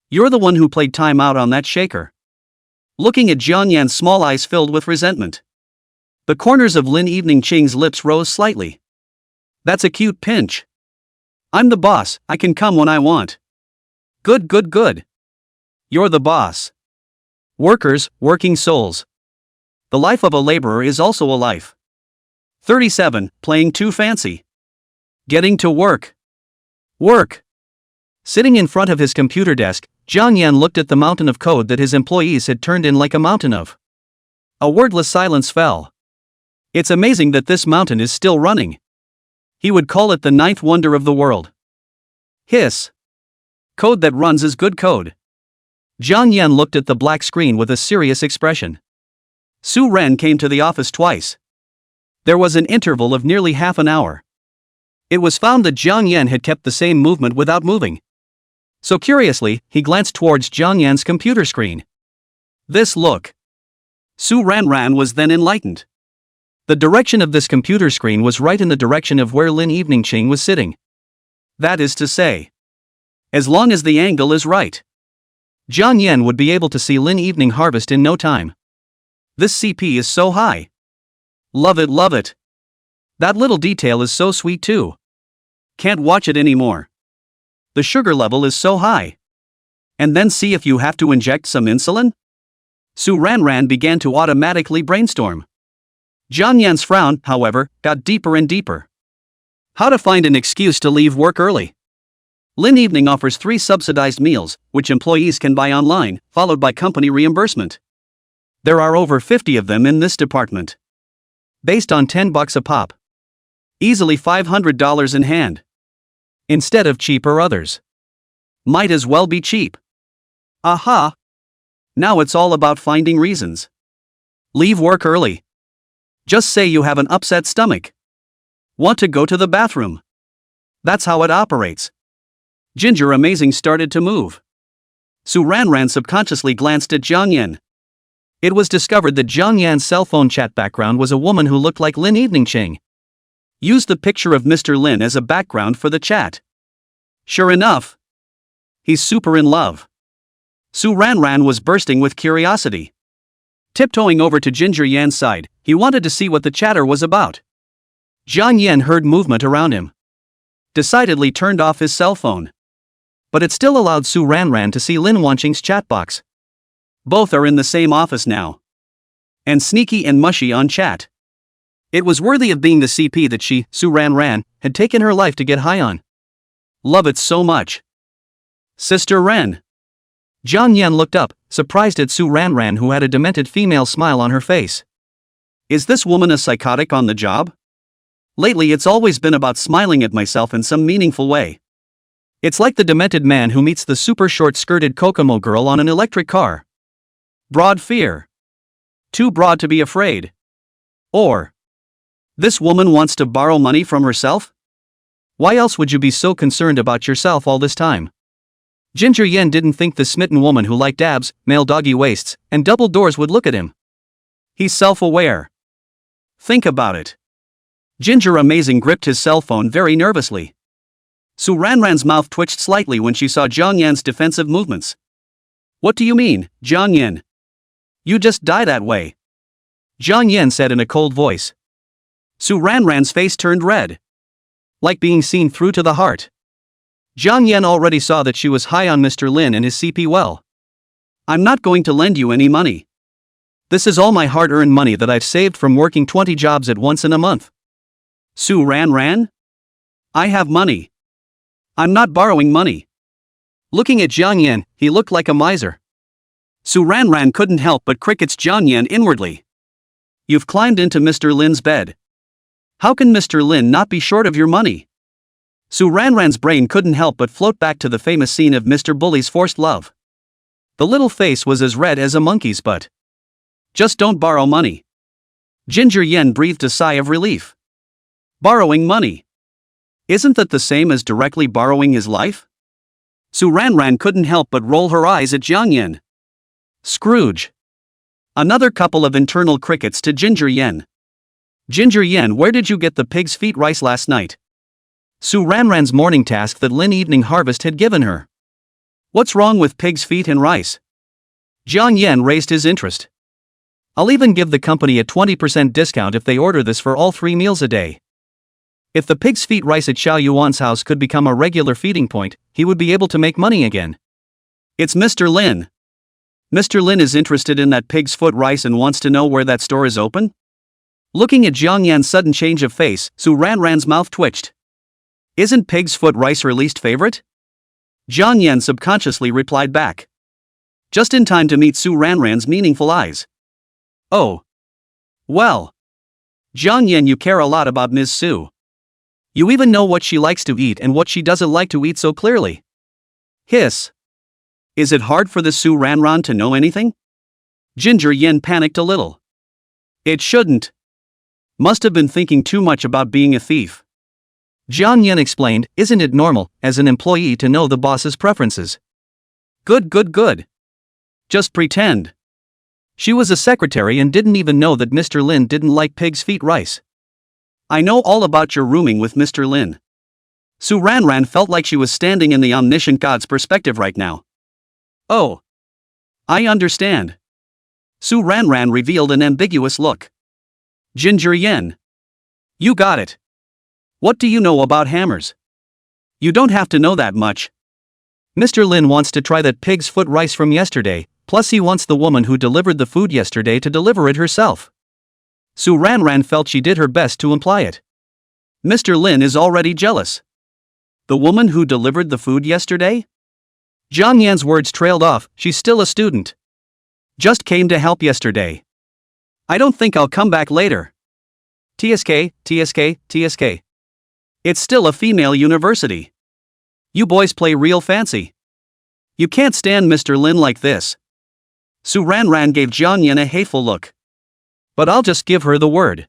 You're the one who played time out on that shaker. Looking at Jiang Yan's small eyes filled with resentment. The corners of Lin Eveningching's lips rose slightly. That's a cute pinch. I'm the boss, I can come when I want. Good, good, good. You're the boss. Workers, working souls. The life of a laborer is also a life. 37, playing too fancy. Getting to work. Work. Sitting in front of his computer desk, Jiang Yan looked at the mountain of code that his employees had turned in like a mountain of. A wordless silence fell. It's amazing that this mountain is still running. He would call it the 9th wonder of the world. Hiss. Code that runs is good code. Jiang Yan looked at the black screen with a serious expression. Su Ren came to the office twice. There was an interval of nearly half an hour. It was found that Jiang Yan had kept the same movement without moving. So curiously, he glanced towards Jiang Yan's computer screen. This look. Su Ranran was then enlightened. The direction of this computer screen was right in the direction of where Lin Eveningching was sitting. That is to say, as long as the angle is right, Jiang Yan would be able to see Lin Evening harvest in no time. This CP is so high. Love it, love it. That little detail is so sweet too. Can't watch it anymore. The sugar level is so high. And then see if you have to inject some insulin? Su Ranran began to automatically brainstorm. Jiang Yan's frown, however, got deeper and deeper. How to find an excuse to leave work early. Lin Evening offers 3 subsidized meals, which employees can buy online, followed by company reimbursement. There are over 50 of them in this department. Based on $10 a pop. Easily $500 in hand. Instead of cheap or others. Might as well be cheap. Aha! Now it's all about finding reasons. Leave work early. Just say you have an upset stomach. Want to go to the bathroom. That's how it operates. Ginger Amazing started to move. Su Ranran subconsciously glanced at Jiang Yan. It was discovered that Jiang Yan's cell phone chat background was a woman who looked like Lin Eveningching. Used the picture of Mr. Lin as a background for the chat. Sure enough. He's super in love. Su Ranran was bursting with curiosity. Tiptoeing over to Ginger Yan's side, he wanted to see what the chatter was about. Jiang Yan heard movement around him. Decidedly turned off his cell phone. But it still allowed Su Ranran to see Lin Wanqing's chat box. Both are in the same office now. And sneaky and mushy on chat. It was worthy of being the CP that she, Su Ranran, had taken her life to get high on. Love it so much. Sister Ren. Jiang Yan looked up, surprised at Su Ranran, who had a demented female smile on her face. Is this woman a psychotic on the job? Lately it's always been about smiling at myself in some meaningful way. It's like the demented man who meets the super short-skirted Kokomo girl on an electric car. Broad fear. Too broad to be afraid. Or, this woman wants to borrow money from herself? Why else would you be so concerned about yourself all this time? Ginger Yan didn't think the smitten woman who liked abs, male doggy waists, and double doors would look at him. He's self-aware. Think about it. Ginger Amazing gripped his cell phone very nervously. Su Ranran's mouth twitched slightly when she saw Jiang Yan's defensive movements. What do you mean, Jiang Yan? You just die that way. Jiang Yan said in a cold voice. Su Ranran's face turned red. Like being seen through to the heart. Jiang Yan already saw that she was high on Mr. Lin and his CP well. I'm not going to lend you any money. This is all my hard-earned money that I've saved from working 20 jobs at once in a month. Su Ranran? I have money. I'm not borrowing money. Looking at Jiang Yan, he looked like a miser. Su Ranran couldn't help but crickets Jiang Yan inwardly. You've climbed into Mr. Lin's bed. How can Mr. Lin not be short of your money? Su Ranran's brain couldn't help but float back to the famous scene of Mr. Bully's forced love. The little face was as red as a monkey's butt. Just don't borrow money. Ginger Yen breathed a sigh of relief. Borrowing money. Isn't that the same as directly borrowing his life? Su Ranran couldn't help but roll her eyes at Jiang Yen. Scrooge. Another couple of internal crickets to Ginger Yen. Ginger Yen, where did you get the pig's feet rice last night? Su Ranran's morning task that Lin Evening Harvest had given her. What's wrong with pig's feet and rice? Jiang Yan raised his interest. I'll even give the company a 20% discount if they order this for all 3 meals a day. If the pig's feet rice at Xiao Yuan's house could become a regular feeding point, he would be able to make money again. It's Mr. Lin. Mr. Lin is interested in that pig's foot rice and wants to know where that store is open? Looking at Jiang Yan's sudden change of face, Su Ranran's mouth twitched. Isn't pig's foot rice her least favorite? Jiang Yan subconsciously replied back. Just in time to meet Su Ranran's meaningful eyes. Oh. Well. Jiang Yan, you care a lot about Ms. Su. You even know what she likes to eat and what she doesn't like to eat so clearly. Hiss. Is it hard for the Su Ranran to know anything? Ginger Yen panicked a little. It shouldn't. Must have been thinking too much about being a thief. Jiang Yan explained, isn't it normal, as an employee, to know the boss's preferences? Good. Just pretend. She was a secretary and didn't even know that Mr. Lin didn't like pig's feet rice. I know all about your rooming with Mr. Lin. Su Ranran felt like she was standing in the omniscient God's perspective right now. Oh. I understand. Su Ranran revealed an ambiguous look. Ginger Yen. You got it. What do you know about hammers? You don't have to know that much. Mr. Lin wants to try that pig's foot rice from yesterday, plus he wants the woman who delivered the food yesterday to deliver it herself. Su Ranran felt she did her best to imply it. Mr. Lin is already jealous. The woman who delivered the food yesterday? Jiang Yan's words trailed off, she's still a student. Just came to help yesterday. I don't think I'll come back later. TSK. It's still a female university. You boys play real fancy. You can't stand Mr. Lin like this. Su Ranran gave Jiang Yan a hateful look. But I'll just give her the word.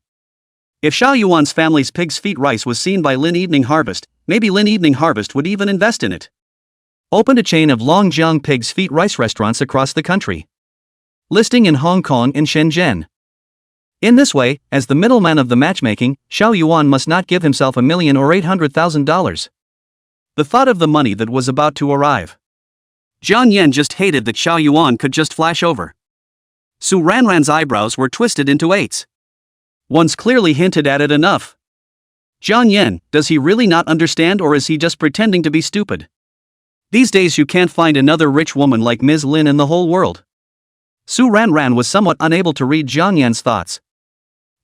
If Xiao Yuan's family's pig's feet rice was seen by Lin Evening Harvest, maybe Lin Evening Harvest would even invest in it. Opened a chain of Longjiang pig's feet rice restaurants across the country. Listing in Hong Kong and Shenzhen. In this way, as the middleman of the matchmaking, Xiao Yuan must not give himself $1 million or $800,000. The thought of the money that was about to arrive. Jiang Yan just hated that Xiao Yuan could just flash over. Su Ranran's eyebrows were twisted into eights. One's clearly hinted at it enough. Jiang Yan, does he really not understand or is he just pretending to be stupid? These days you can't find another rich woman like Ms. Lin in the whole world. Su Ranran was somewhat unable to read Jiang Yan's thoughts.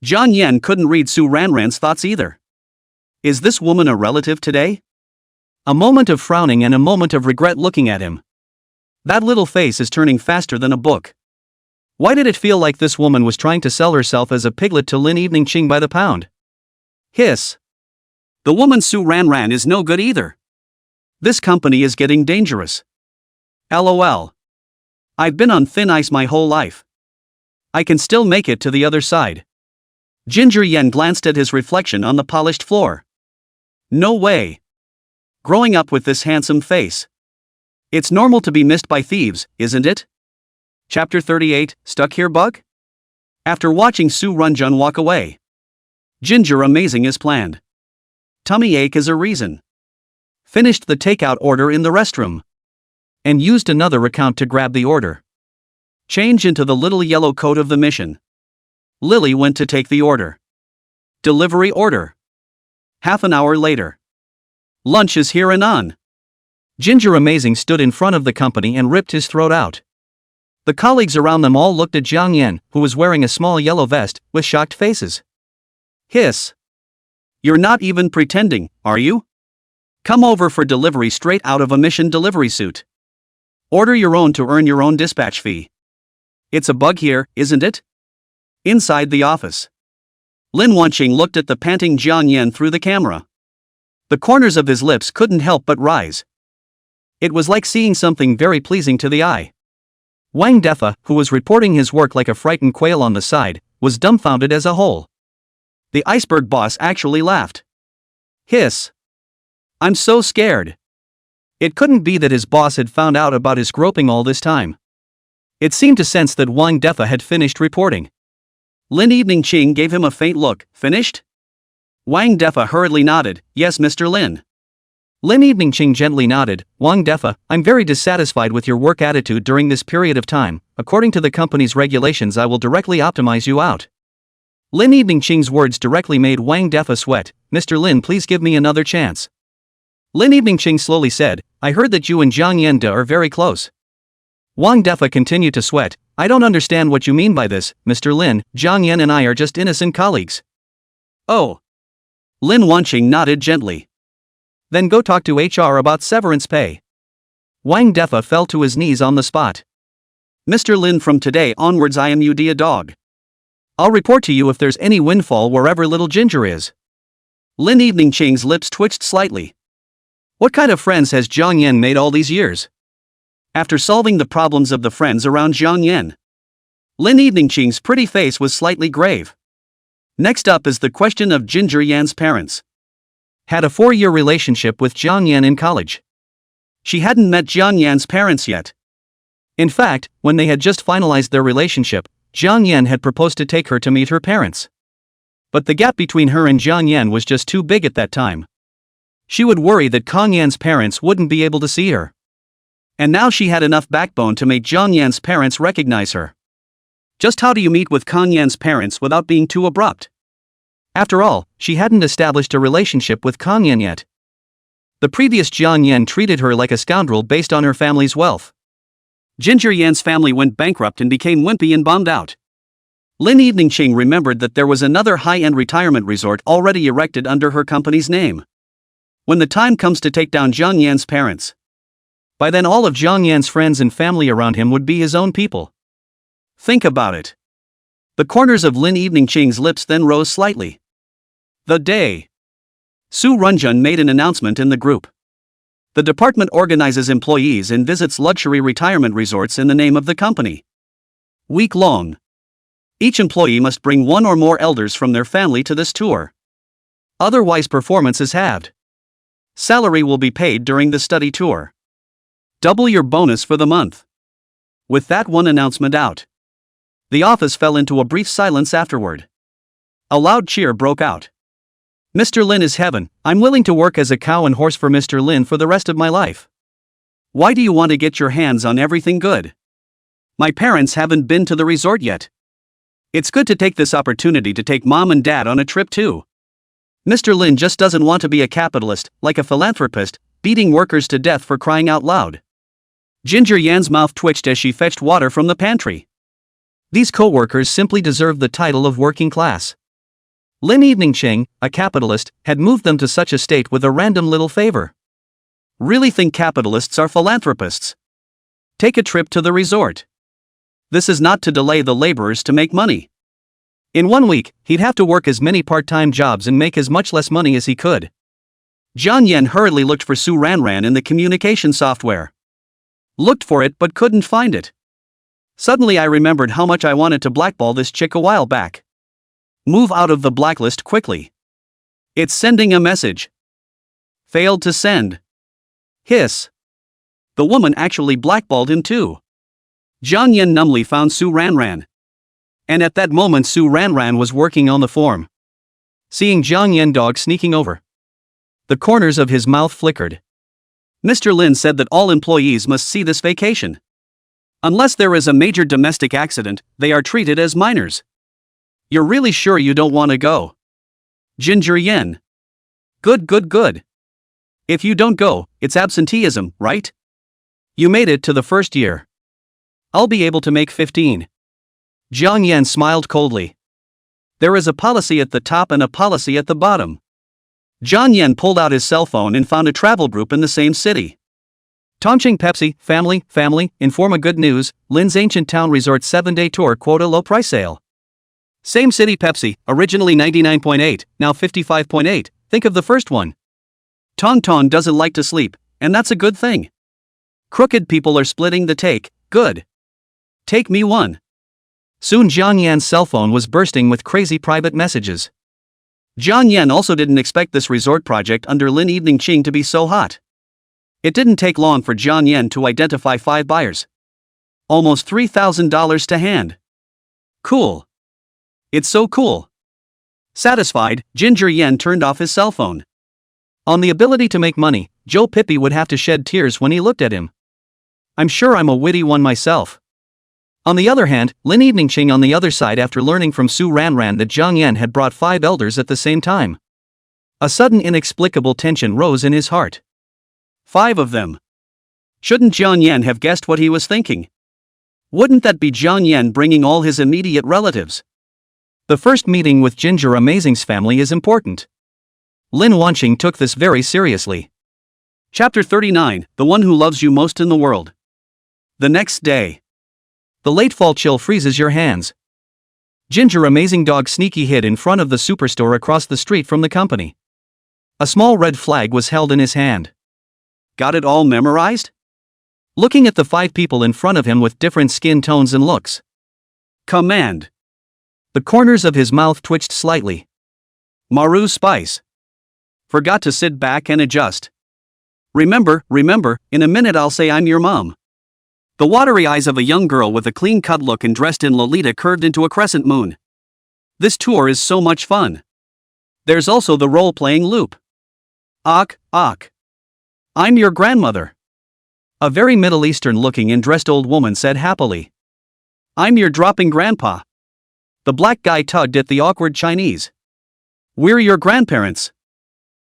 Jiang Yan couldn't read Su Ranran's thoughts either. Is this woman a relative today? A moment of frowning and a moment of regret looking at him. That little face is turning faster than a book. Why did it feel like this woman was trying to sell herself as a piglet to Lin Evening Ching by the pound? Hiss. The woman Su Ranran is no good either. This company is getting dangerous. LOL. I've been on thin ice my whole life. I can still make it to the other side. Ginger Yen glanced at his reflection on the polished floor. No way. Growing up with this handsome face. It's normal to be missed by thieves, isn't it? Chapter 38, Stuck Here Bug? After watching Su Runjun walk away. Ginger amazing as planned. Tummy ache is a reason. Finished the takeout order in the restroom. And used another account to grab the order. Change into the little yellow coat of the mission. Lily went to take the order. Delivery order. Half an hour later. Lunch is here and on. Ginger Amazing stood in front of the company and ripped his throat out. The colleagues around them all looked at Jiang Yan, who was wearing a small yellow vest, with shocked faces. Hiss. You're not even pretending, are you? Come over for delivery straight out of a mission delivery suit. Order your own to earn your own dispatch fee. It's a bug here, isn't it? Inside the office. Lin Wanqing looked at the panting Jiang Yan through the camera. The corners of his lips couldn't help but rise. It was like seeing something very pleasing to the eye. Wang Defa, who was reporting his work like a frightened quail on the side, was dumbfounded as a whole. The iceberg boss actually laughed. Hiss. I'm so scared. It couldn't be that his boss had found out about his groping all this time. It seemed to sense that Wang Defa had finished reporting. Lin Eveningqing gave him a faint look. Finished? Wang Defa hurriedly nodded. Yes, Mr. Lin. Lin Eveningqing gently nodded. Wang Defa, I'm very dissatisfied with your work attitude during this period of time. According to the company's regulations, I will directly optimize you out. Lin Eveningqing's words directly made Wang Defa sweat. Mr. Lin, please give me another chance. Lin Eveningqing slowly said, I heard that you and Jiang Yanda are very close. Wang Defa continued to sweat. I don't understand what you mean by this, Mr. Lin. Jiang Yan and I are just innocent colleagues. Oh. Lin Wanqing nodded gently. Then go talk to HR about severance pay. Wang Defa fell to his knees on the spot. Mr. Lin, from today onwards I am a dog. I'll report to you if there's any windfall wherever little Ginger is. Lin Eveningqing's lips twitched slightly. What kind of friends has Jiang Yan made all these years? After solving the problems of the friends around Jiang Yan, Lin Eveningqing's pretty face was slightly grave. Next up is the question of Ginger Yan's parents. Had a 4-year relationship with Jiang Yan in college. She hadn't met Jiang Yan's parents yet. In fact, when they had just finalized their relationship, Jiang Yan had proposed to take her to meet her parents. But the gap between her and Jiang Yan was just too big at that time. She would worry that Kang Yan's parents wouldn't be able to see her. And now she had enough backbone to make Jiang Yan's parents recognize her. Just how do you meet with Kang Yan's parents without being too abrupt? After all, she hadn't established a relationship with Kang Yan yet. The previous Jiang Yan treated her like a scoundrel based on her family's wealth. Ginger Yan's family went bankrupt and became wimpy and bombed out. Lin Eveningqing remembered that there was another high-end retirement resort already erected under her company's name. When the time comes to take down Jiang Yan's parents, by then all of Jiang Yan's friends and family around him would be his own people. Think about it. The corners of Lin Eveningqing's lips then rose slightly. The day. Su Runjun made an announcement in the group. The department organizes employees and visits luxury retirement resorts in the name of the company. Week long. Each employee must bring one or more elders from their family to this tour. Otherwise, performance is halved. Salary will be paid during the study tour. Double your bonus for the month. With that one announcement out, the office fell into a brief silence afterward. A loud cheer broke out. Mr. Lin is heaven. I'm willing to work as a cow and horse for Mr. Lin for the rest of my life. Why do you want to get your hands on everything good? My parents haven't been to the resort yet. It's good to take this opportunity to take mom and dad on a trip too. Mr. Lin just doesn't want to be a capitalist, like a philanthropist, beating workers to death for crying out loud. Ginger Yan's mouth twitched as she fetched water from the pantry. These co-workers simply deserved the title of working class. Lin Eveningqing, a capitalist, had moved them to such a state with a random little favor. Really think capitalists are philanthropists? Take a trip to the resort. This is not to delay the laborers to make money. In 1 week, he'd have to work as many part-time jobs and make as much less money as he could. Jiang Yan hurriedly looked for Su Ranran in the communication software. Looked for it but couldn't find it. Suddenly I remembered how much I wanted to blackball this chick a while back. Move out of the blacklist quickly. It's sending a message. Failed to send. Hiss. The woman actually blackballed him too. Jiang Yan numbly found Su Ranran. And at that moment Su Ranran was working on the form. Seeing Jiang Yan dog sneaking over, the corners of his mouth flickered. Mr. Lin said that all employees must see this vacation. Unless there is a major domestic accident, they are treated as minors. You're really sure you don't want to go? Ginger Yen. Good. If you don't go, it's absenteeism, right? You made it to the first year. I'll be able to make 15. Jiang Yan smiled coldly. There is a policy at the top and a policy at the bottom. Jiang Yan pulled out his cell phone and found a travel group in the same city. Tongcheng Pepsi, family, inform a good news, Lin's Ancient Town Resort 7-day tour quota low price sale. Same city Pepsi, originally 99.8, now 55.8, think of the first one. Ton doesn't like to sleep, and that's a good thing. Crooked people are splitting the take, good. Take me one. Soon Jiang Yan's cell phone was bursting with crazy private messages. Jiang Yan also didn't expect this resort project under Lin Evening Ching to be so hot. It didn't take long for Jiang Yan to identify 5 buyers. Almost $3,000 to hand. Cool. It's so cool. Satisfied, Ginger Yen turned off his cell phone. On the ability to make money, Joe Pippi would have to shed tears when he looked at him. I'm sure I'm a witty one myself. On the other hand, Lin Evening Ching on the other side after learning from Su Ranran that Jiang Yan had brought 5 elders at the same time. A sudden inexplicable tension rose in his heart. 5 of them. Shouldn't Jiang Yan have guessed what he was thinking? Wouldn't that be Jiang Yan bringing all his immediate relatives? The first meeting with Ginger Amazing's family is important. Lin Wanqing took this very seriously. Chapter 39, The One Who Loves You Most in the World. The next day. The late fall chill freezes your hands. Ginger Amazing Dog sneaky hid in front of the superstore across the street from the company. A small red flag was held in his hand. Got it all memorized? Looking at the 5 people in front of him with different skin tones and looks. Command. The corners of his mouth twitched slightly. Maru Spice. Forgot to sit back and adjust. Remember, in a minute I'll say I'm your mom. The watery eyes of a young girl with a clean-cut look and dressed in Lolita curved into a crescent moon. This tour is so much fun. There's also the role-playing loop. Ak. I'm your grandmother. A very Middle Eastern-looking and dressed old woman said happily. I'm your dropping grandpa. The black guy tugged at the awkward Chinese. We're your grandparents.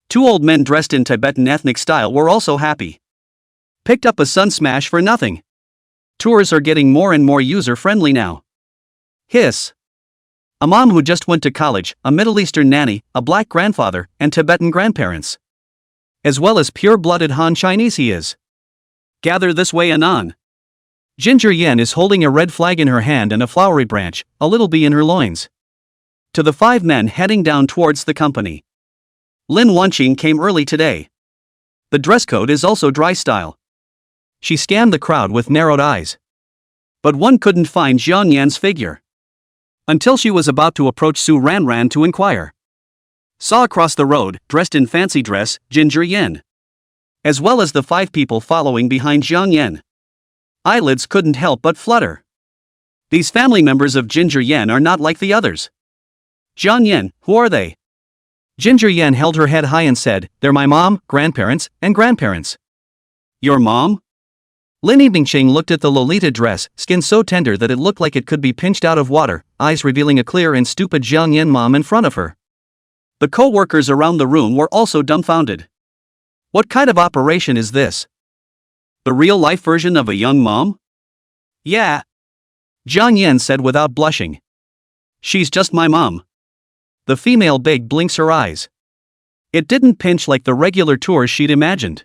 2 old men dressed in Tibetan ethnic style were also happy. Picked up a sun smash for nothing. Tours are getting more and more user-friendly now. Hiss. A mom who just went to college, a Middle Eastern nanny, a black grandfather, and Tibetan grandparents. As well as pure-blooded Han Chinese he is. Gather this way anon. Ginger Yen is holding a red flag in her hand and a flowery branch, a little bee in her loins. To the 5 men heading down towards the company. Lin Wanqing came early today. The dress code is also dry style. She scanned the crowd with narrowed eyes. But one couldn't find Jiang Yan's figure. Until she was about to approach Su Ranran to inquire. Saw across the road, dressed in fancy dress, Ginger Yen. As well as the 5 people following behind Jiang Yan. Eyelids couldn't help but flutter. These family members of Ginger Yen are not like the others. Jiang Yan, who are they? Ginger Yen held her head high and said, they're my mom, grandparents, and grandparents. Your mom? Lin Evening Ching looked at the Lolita dress, skin so tender that it looked like it could be pinched out of water, eyes revealing a clear and stupid Jiang Yan mom in front of her. The co-workers around the room were also dumbfounded. What kind of operation is this? The real-life version of a young mom? Yeah. Jiang Yan said without blushing. She's just my mom. The female big blinks her eyes. It didn't pinch like the regular tours she'd imagined.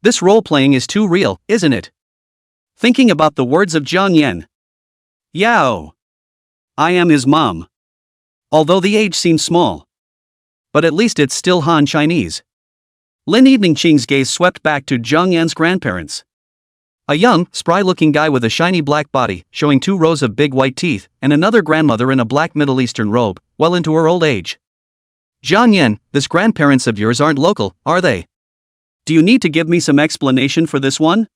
This role-playing is too real, isn't it? Thinking about the words of Jiang Yan. Yao. I am his mom. Although the age seems small. But at least it's still Han Chinese. Lin Evening Ching's gaze swept back to Jiang Yan's grandparents. A young, spry-looking guy with a shiny black body, showing 2 rows of big white teeth, and another grandmother in a black Middle Eastern robe, well into her old age. Jiang Yan, this grandparents of yours aren't local, are they? Do you need to give me some explanation for this one?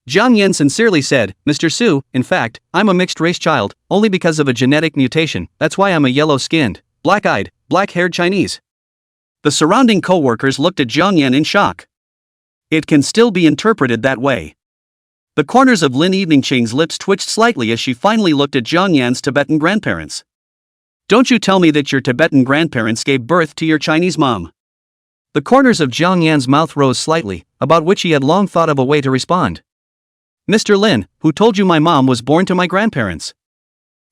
Jiang Yan sincerely said, Mr. Su, in fact, I'm a mixed-race child, only because of a genetic mutation, that's why I'm a yellow-skinned, black-eyed, black-haired Chinese. The surrounding co-workers looked at Jiang Yan in shock. It can still be interpreted that way. The corners of Lin Evening Ching's lips twitched slightly as she finally looked at Jiang Yan's Tibetan grandparents. Don't you tell me that your Tibetan grandparents gave birth to your Chinese mom. The corners of Jiang Yan's mouth rose slightly, about which he had long thought of a way to respond. Mr. Lin, who told you my mom was born to my grandparents?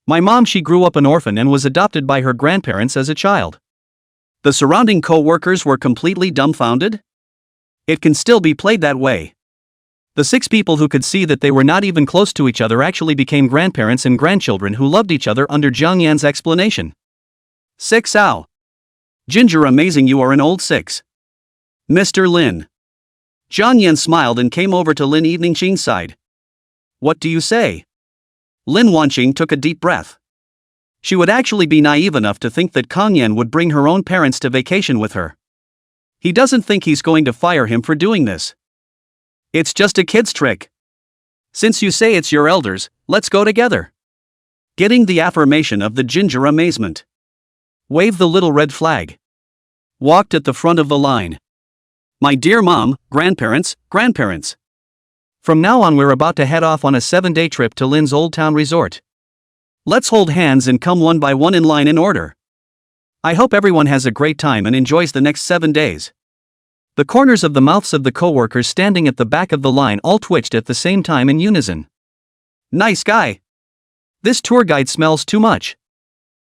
My mom, she grew up an orphan and was adopted by her grandparents as a child. The surrounding co-workers were completely dumbfounded? It can still be played that way. The 6 people who could see that they were not even close to each other actually became grandparents and grandchildren who loved each other under Jiang Yan's explanation. 6 ow. Ginger, amazing, you are an old 6. Mr. Lin. Jiang Yan smiled and came over to Lin Eveningqing's side. What do you say? Lin Wanqing took a deep breath. She would actually be naive enough to think that Kang Yan would bring her own parents to vacation with her. He doesn't think he's going to fire him for doing this. It's just a kid's trick. Since you say it's your elders, let's go together. Getting the affirmation of the ginger amazement. Waved the little red flag. Walked at the front of the line. My dear mom, grandparents. From now on we're about to head off on a 7-day trip to Lin's Old Town Resort. Let's hold hands and come one by one in line in order. I hope everyone has a great time and enjoys the next 7 days. The corners of the mouths of the coworkers standing at the back of the line all twitched at the same time in unison. Nice guy. This tour guide smells too much.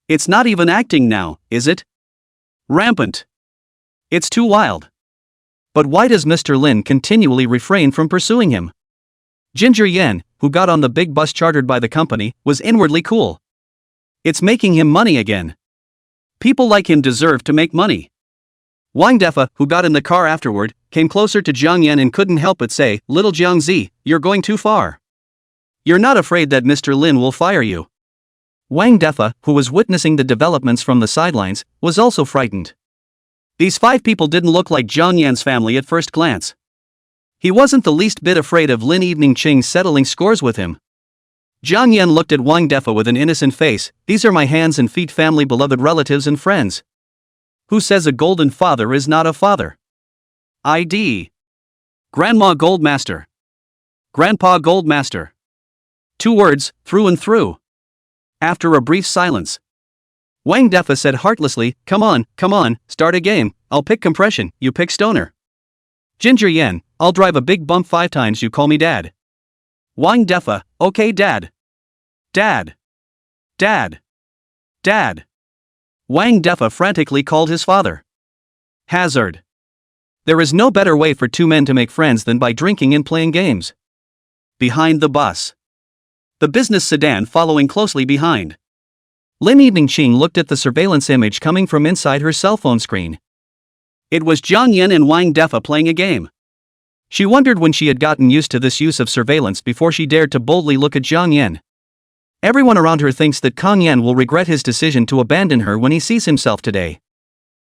It's not even acting now, is it? Rampant. It's too wild. But why does Mr. Lin continually refrain from pursuing him? Ginger Yan, who got on the big bus chartered by the company, was inwardly cool. It's making him money again. People like him deserve to make money. Wang Defa, who got in the car afterward, came closer to Jiang Yan and couldn't help but say, "Little Jiang Zi, you're going too far. You're not afraid that Mr. Lin will fire you?" Wang Defa, who was witnessing the developments from the sidelines, was also frightened. These 5 people didn't look like Jiang Yan's family at first glance. He wasn't the least bit afraid of Lin Eveningqing settling scores with him. Jiang Yan looked at Wang Defa with an innocent face. "These are my hands and feet, family, beloved relatives and friends. Who says a golden father is not a father? ID. Grandma Goldmaster. Grandpa Goldmaster. 2 words, through and through." After a brief silence, Wang Defa said heartlessly, come on, start a game. I'll pick compression, you pick stoner. Ginger Yan, I'll drive a big bump 5 times, you call me dad. Wang Defa, okay dad. Dad. Wang Defa frantically called his father. Hazard. There is no better way for 2 men to make friends than by drinking and playing games. Behind the bus. The business sedan following closely behind. Lin Eveningqing looked at the surveillance image coming from inside her cell phone screen. It was Jiang Yan and Wang Defa playing a game. She wondered when she had gotten used to this use of surveillance before she dared to boldly look at Jiang Yan. Everyone around her thinks that Kang Yan will regret his decision to abandon her when he sees himself today.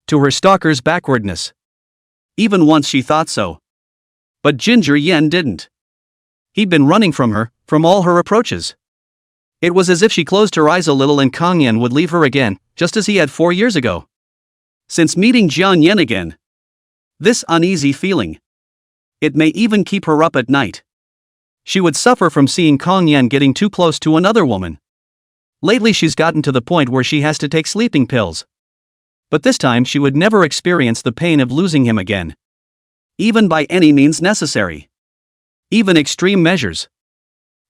To her stalker's backwardness. Even once she thought so. But Ginger Yan didn't. He'd been running from her, from all her approaches. It was as if she closed her eyes a little and Kang Yan would leave her again, just as he had 4 years ago. Since meeting Jiang Yan again. This uneasy feeling. It may even keep her up at night. She would suffer from seeing Kang Yan getting too close to another woman. Lately she's gotten to the point where she has to take sleeping pills. But this time she would never experience the pain of losing him again. Even by any means necessary. Even extreme measures.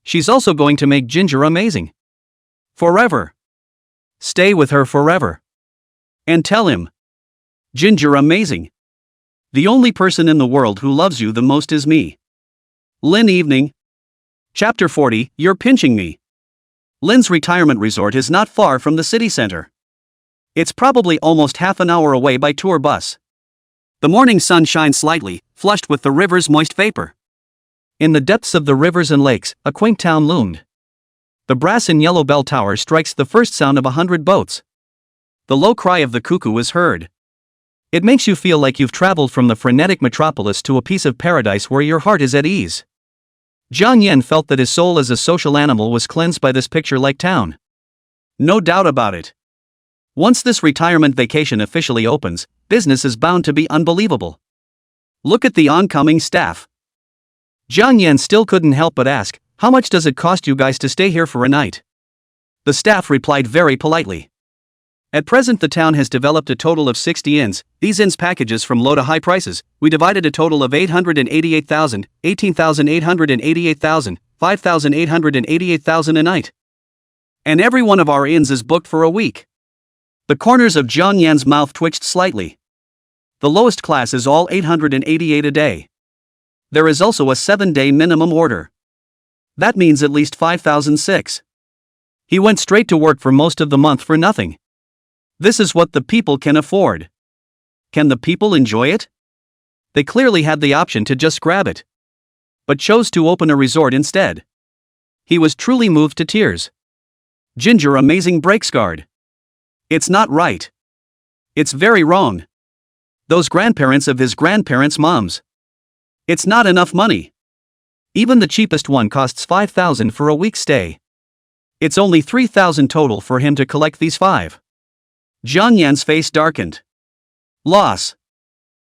She's also going to make Ginger amazing. Forever. Stay with her forever. And tell him. Ginger amazing. The only person in the world who loves you the most is me. Lin Evening. Chapter 40, You're Pinching Me. Lin's retirement resort is not far from the city center. It's probably almost half an hour away by tour bus. The morning sun shines slightly, flushed with the river's moist vapor. In the depths of the rivers and lakes, a quaint town loomed. The brass and yellow bell tower strikes the first sound of 100 boats. The low cry of the cuckoo is heard. It makes you feel like you've traveled from the frenetic metropolis to a piece of paradise where your heart is at ease. Jiang Yan felt that his soul as a social animal was cleansed by this picture-like town. No doubt about it. Once this retirement vacation officially opens, business is bound to be unbelievable. Look at the oncoming staff. Jiang Yan still couldn't help but ask, how much does it cost you guys to stay here for a night? The staff replied very politely. At present the town has developed a total of 60 inns, these inns packages from low to high prices, we divided a total of 888,000, 18,888,000, 5,888,000 a night. And every one of our inns is booked for a week. The corners of Jiang Yan's mouth twitched slightly. The lowest class is all 888 a day. There is also a 7-day minimum order. That means at least 5,006. He went straight to work for most of the month for nothing. This is what the people can afford. Can the people enjoy it? They clearly had the option to just grab it, but chose to open a resort instead. He was truly moved to tears. Ginger amazing breaks guard. It's not right. It's very wrong. Those grandparents of his grandparents' moms. It's not enough money. Even the cheapest one costs 5,000 for a week's stay. It's only 3,000 total for him to collect these 5. Jiang Yan's face darkened. Loss.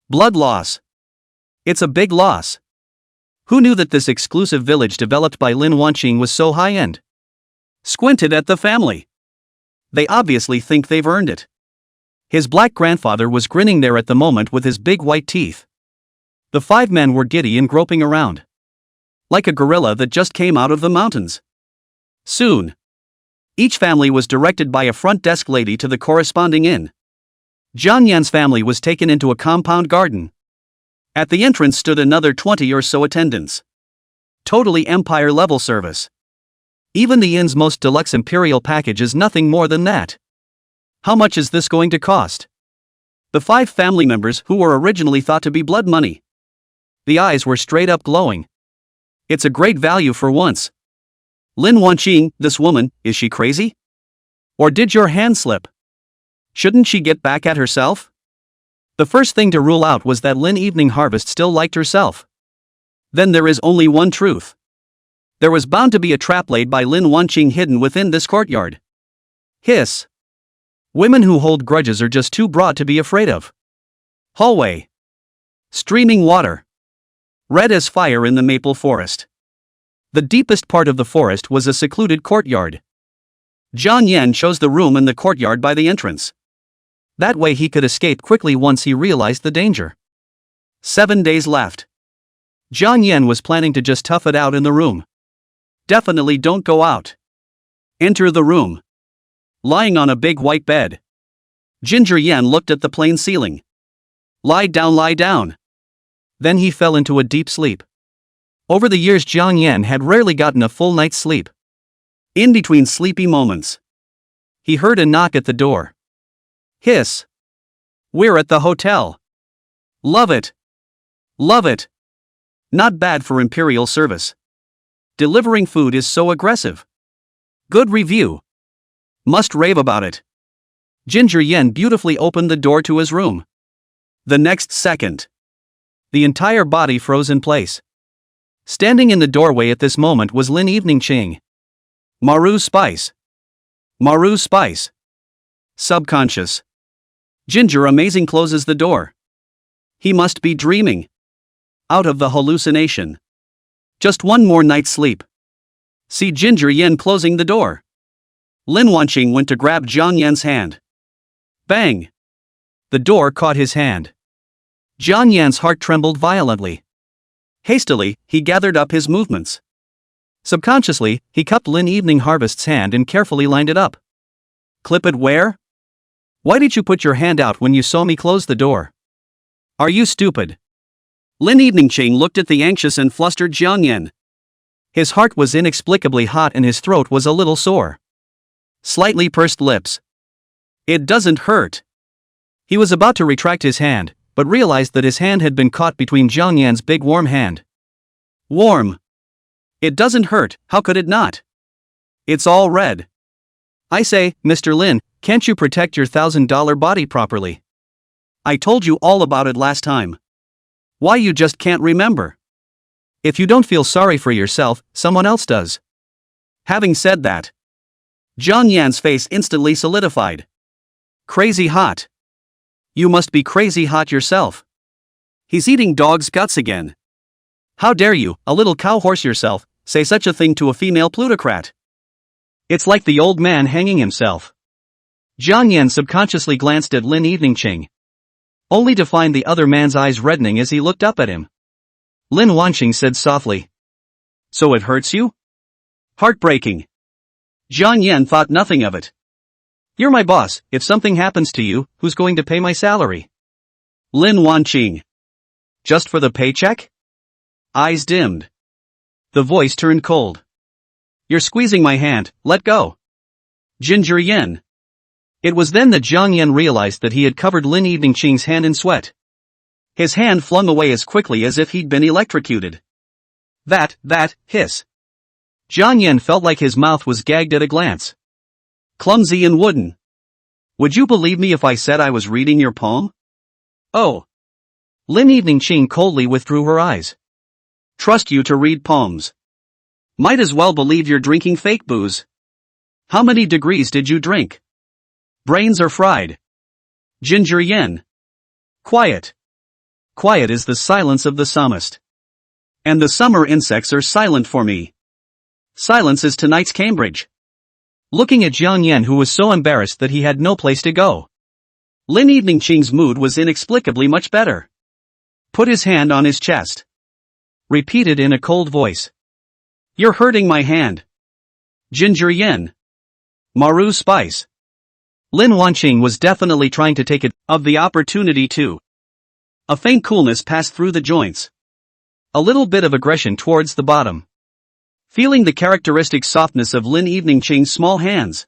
Blood loss. It's a big loss. Who knew that this exclusive village developed by Lin Wanqing was so high-end? Squinted at the family. They obviously think they've earned it. His black grandfather was grinning there at the moment with his big white teeth. The 5 men were giddy and groping around. Like a gorilla that just came out of the mountains. Soon. Each family was directed by a front desk lady to the corresponding inn. Jiang Yan's family was taken into a compound garden. At the entrance stood another 20 or so attendants. Totally empire-level service. Even the inn's most deluxe imperial package is nothing more than that. How much is this going to cost? The 5 family members who were originally thought to be blood money. The eyes were straight up glowing. It's a great value for once. Lin Wanqing, this woman, is she crazy? Or did your hand slip? Shouldn't she get back at herself? The first thing to rule out was that Lin Evening Harvest still liked herself. Then there is only one truth. There was bound to be a trap laid by Lin Wanqing hidden within this courtyard. Hiss. Women who hold grudges are just too broad to be afraid of. Hallway. Streaming water. Red as fire in the maple forest. The deepest part of the forest was a secluded courtyard. Jiang Yan chose the room in the courtyard by the entrance. That way he could escape quickly once he realized the danger. 7 days left. Jiang Yan was planning to just tough it out in the room. Definitely don't go out. Enter the room. Lying on a big white bed. Ginger Yan looked at the plain ceiling. Lie down, lie down. Then he fell into a deep sleep. Over the years Jiang Yan had rarely gotten a full night's sleep. In between sleepy moments, he heard a knock at the door. Hiss. We're at the hotel. Love it. Love it. Not bad for imperial service. Delivering food is so aggressive. Good review. Must rave about it. Ginger Yan beautifully opened the door to his room. The next second, the entire body froze in place. Standing in the doorway at this moment was Lin Evening Ching. Maru Spice. Maru Spice. Subconscious. Ginger Amazing closes the door. He must be dreaming. Out of the hallucination. Just one more night's sleep. See Ginger Yan closing the door. Lin Wanqing went to grab Jiang Yan's hand. Bang! The door caught his hand. Jiang Yan's heart trembled violently. Hastily, he gathered up his movements. Subconsciously, he cupped Lin Evening Harvest's hand and carefully lined it up. Clip it where? Why did you put your hand out when you saw me close the door? Are you stupid? Lin Evening Ching looked at the anxious and flustered Jiang Yan. His heart was inexplicably hot and his throat was a little sore. Slightly pursed lips. It doesn't hurt. He was about to retract his hand, but realized that his hand had been caught between Jiang Yan's big warm hand. Warm. It doesn't hurt, how could it not? It's all red. I say, Mr. Lin, can't you protect your $1,000 body properly? I told you all about it last time. Why you just can't remember? If you don't feel sorry for yourself, someone else does. Having said that, Jiang Yan's face instantly solidified. Crazy hot. You must be crazy hot yourself. He's eating dog's guts again. How dare you, a little cow horse yourself, say such a thing to a female plutocrat? It's like the old man hanging himself. Jiang Yan subconsciously glanced at Lin Eveningching, only to find the other man's eyes reddening as he looked up at him. Lin Wanqing said softly. So it hurts you? Heartbreaking. Jiang Yan thought nothing of it. You're my boss. If something happens to you, who's going to pay my salary? Lin Wanqing. Just for the paycheck? Eyes dimmed. The voice turned cold. You're squeezing my hand, let go. Ginger Yen. It was then that Jiang Yan realized that he had covered Lin Eveningching's hand in sweat. His hand flung away as quickly as if he'd been electrocuted. That, hiss. Jiang Yan felt like his mouth was gagged at a glance. Clumsy and wooden. Would you believe me if I said I was reading your poem? Oh. Lin Eveningching coldly withdrew her eyes. Trust you to read poems. Might as well believe you're drinking fake booze. How many degrees did you drink? Brains are fried. Ginger Yen. Quiet. Quiet is the silence of the psalmist. And the summer insects are silent for me. Silence is tonight's Cambridge. Looking at Jiang Yan, who was so embarrassed that he had no place to go, Lin Eveningching's mood was inexplicably much better. Put his hand on his chest. Repeated in a cold voice. You're hurting my hand. Ginger Yen. Maru Spice. Lin Wanqing was definitely trying to take it of the opportunity too. A faint coolness passed through the joints. A little bit of aggression towards the bottom. Feeling the characteristic softness of Lin Eveningching's small hands.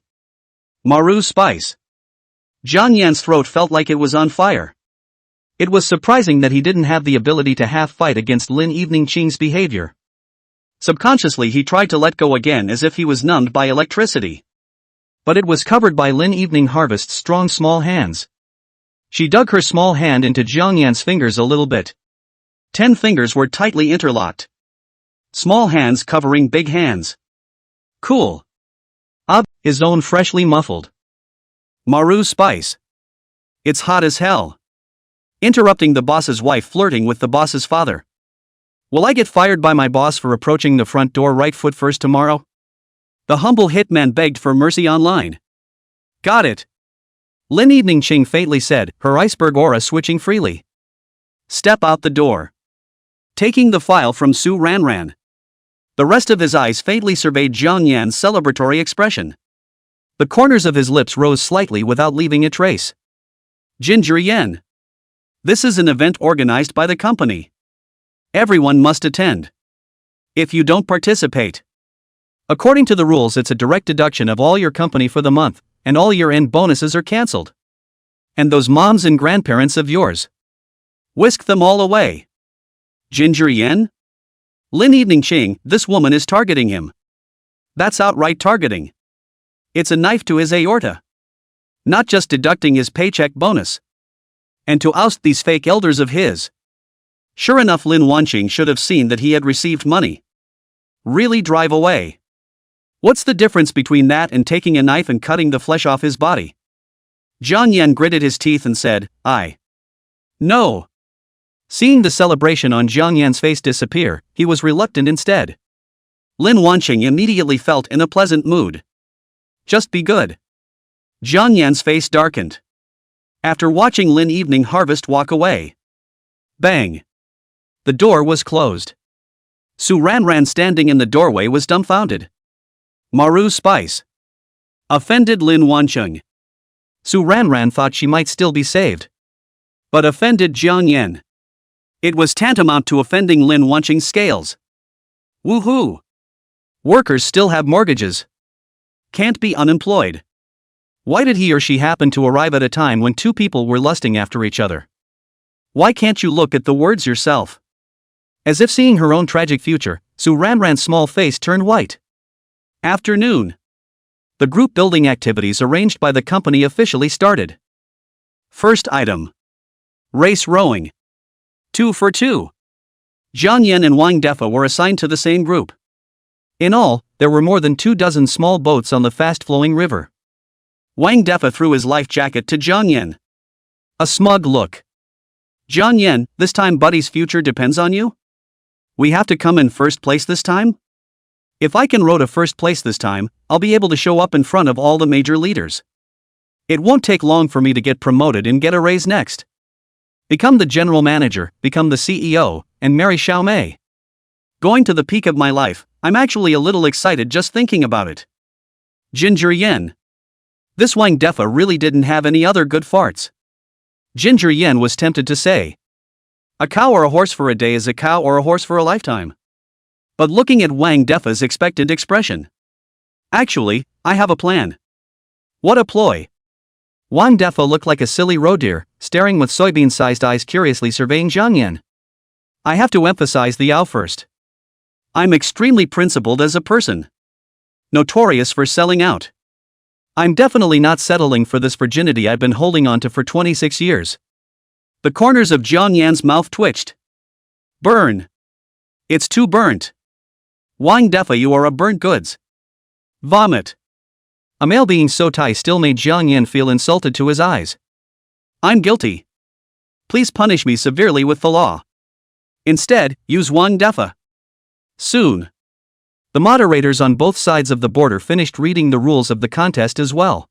Maru Spice. Jiang Yan's throat felt like it was on fire. It was surprising that he didn't have the ability to half fight against Lin Eveningching's behavior. Subconsciously he tried to let go again as if he was numbed by electricity. But it was covered by Lin Evening Harvest's strong small hands. She dug her small hand into Jiang Yan's fingers a little bit. 10 fingers were tightly interlocked. Small hands covering big hands. Cool. His own freshly muffled. Maru Spice. It's hot as hell. Interrupting the boss's wife flirting with the boss's father. Will I get fired by my boss for approaching the front door right foot first tomorrow? The humble hitman begged for mercy online. Got it. Lin Eveningching faintly said, her iceberg aura switching freely. Step out the door. Taking the file from Su Ranran. The rest of his eyes faintly surveyed Jiang Yan's celebratory expression. The corners of his lips rose slightly without leaving a trace. Ginger Yen. This is an event organized by the company. Everyone must attend. If you don't participate, according to the rules, it's a direct deduction of all your company for the month, and all year-end bonuses are cancelled. And those moms and grandparents of yours. Whisk them all away. Ginger Yen? Lin Eveningching, this woman is targeting him. That's outright targeting. It's a knife to his aorta. Not just deducting his paycheck bonus. And to oust these fake elders of his. Sure enough, Lin Wanqing should have seen that he had received money. Really drive away. What's the difference between that and taking a knife and cutting the flesh off his body? Jiang Yan gritted his teeth and said, No. Seeing the celebration on Jiang Yan's face disappear, he was reluctant instead. Lin Wanqing immediately felt in a pleasant mood. Just be good. Jiang Yan's face darkened. After watching Lin Evening Harvest walk away. Bang. The door was closed. Su Ranran standing in the doorway was dumbfounded. Maru Spice. Offended Lin Wanqing. Su Ranran thought she might still be saved. But offended Jiang Yan. It was tantamount to offending Lin Wanqing's scales. Woohoo! Workers still have mortgages. Can't be unemployed. Why did he or she happen to arrive at a time when two people were lusting after each other? Why can't you look at the words yourself? As if seeing her own tragic future, Su Ranran's small face turned white. Afternoon. The group building activities arranged by the company officially started. First item. Race rowing. 2 for 2. Jiang Yan and Wang Defa were assigned to the same group. In all, there were more than 24 small boats on the fast-flowing river. Wang Defa threw his life jacket to Jiang Yan. A smug look. Jiang Yan, this time buddy's future depends on you? We have to come in first place this time? If I can row to first place this time, I'll be able to show up in front of all the major leaders. It won't take long for me to get promoted and get a raise next. Become the general manager, become the CEO, and marry Xiao Mei. Going to the peak of my life, I'm actually a little excited just thinking about it. Ginger Yen. This Wang Defa really didn't have any other good farts. Ginger Yen was tempted to say, a cow or a horse for a day is a cow or a horse for a lifetime. But looking at Wang Defa's expectant expression. Actually, I have a plan. What a ploy. Wang Defa looked like a silly roe deer, staring with soybean-sized eyes curiously surveying Jiang Yan. I have to emphasize the ow first. I'm extremely principled as a person. Notorious for selling out. I'm definitely not settling for this virginity I've been holding on to for 26 years. The corners of Jiang Yan's mouth twitched. Burn. It's too burnt. Wang Defa, you are a burnt goods. Vomit. A male being so tight still made Jiang Yan feel insulted to his eyes. I'm guilty. Please punish me severely with the law. Instead, use Wang Defa. Soon. The moderators on both sides of the border finished reading the rules of the contest as well.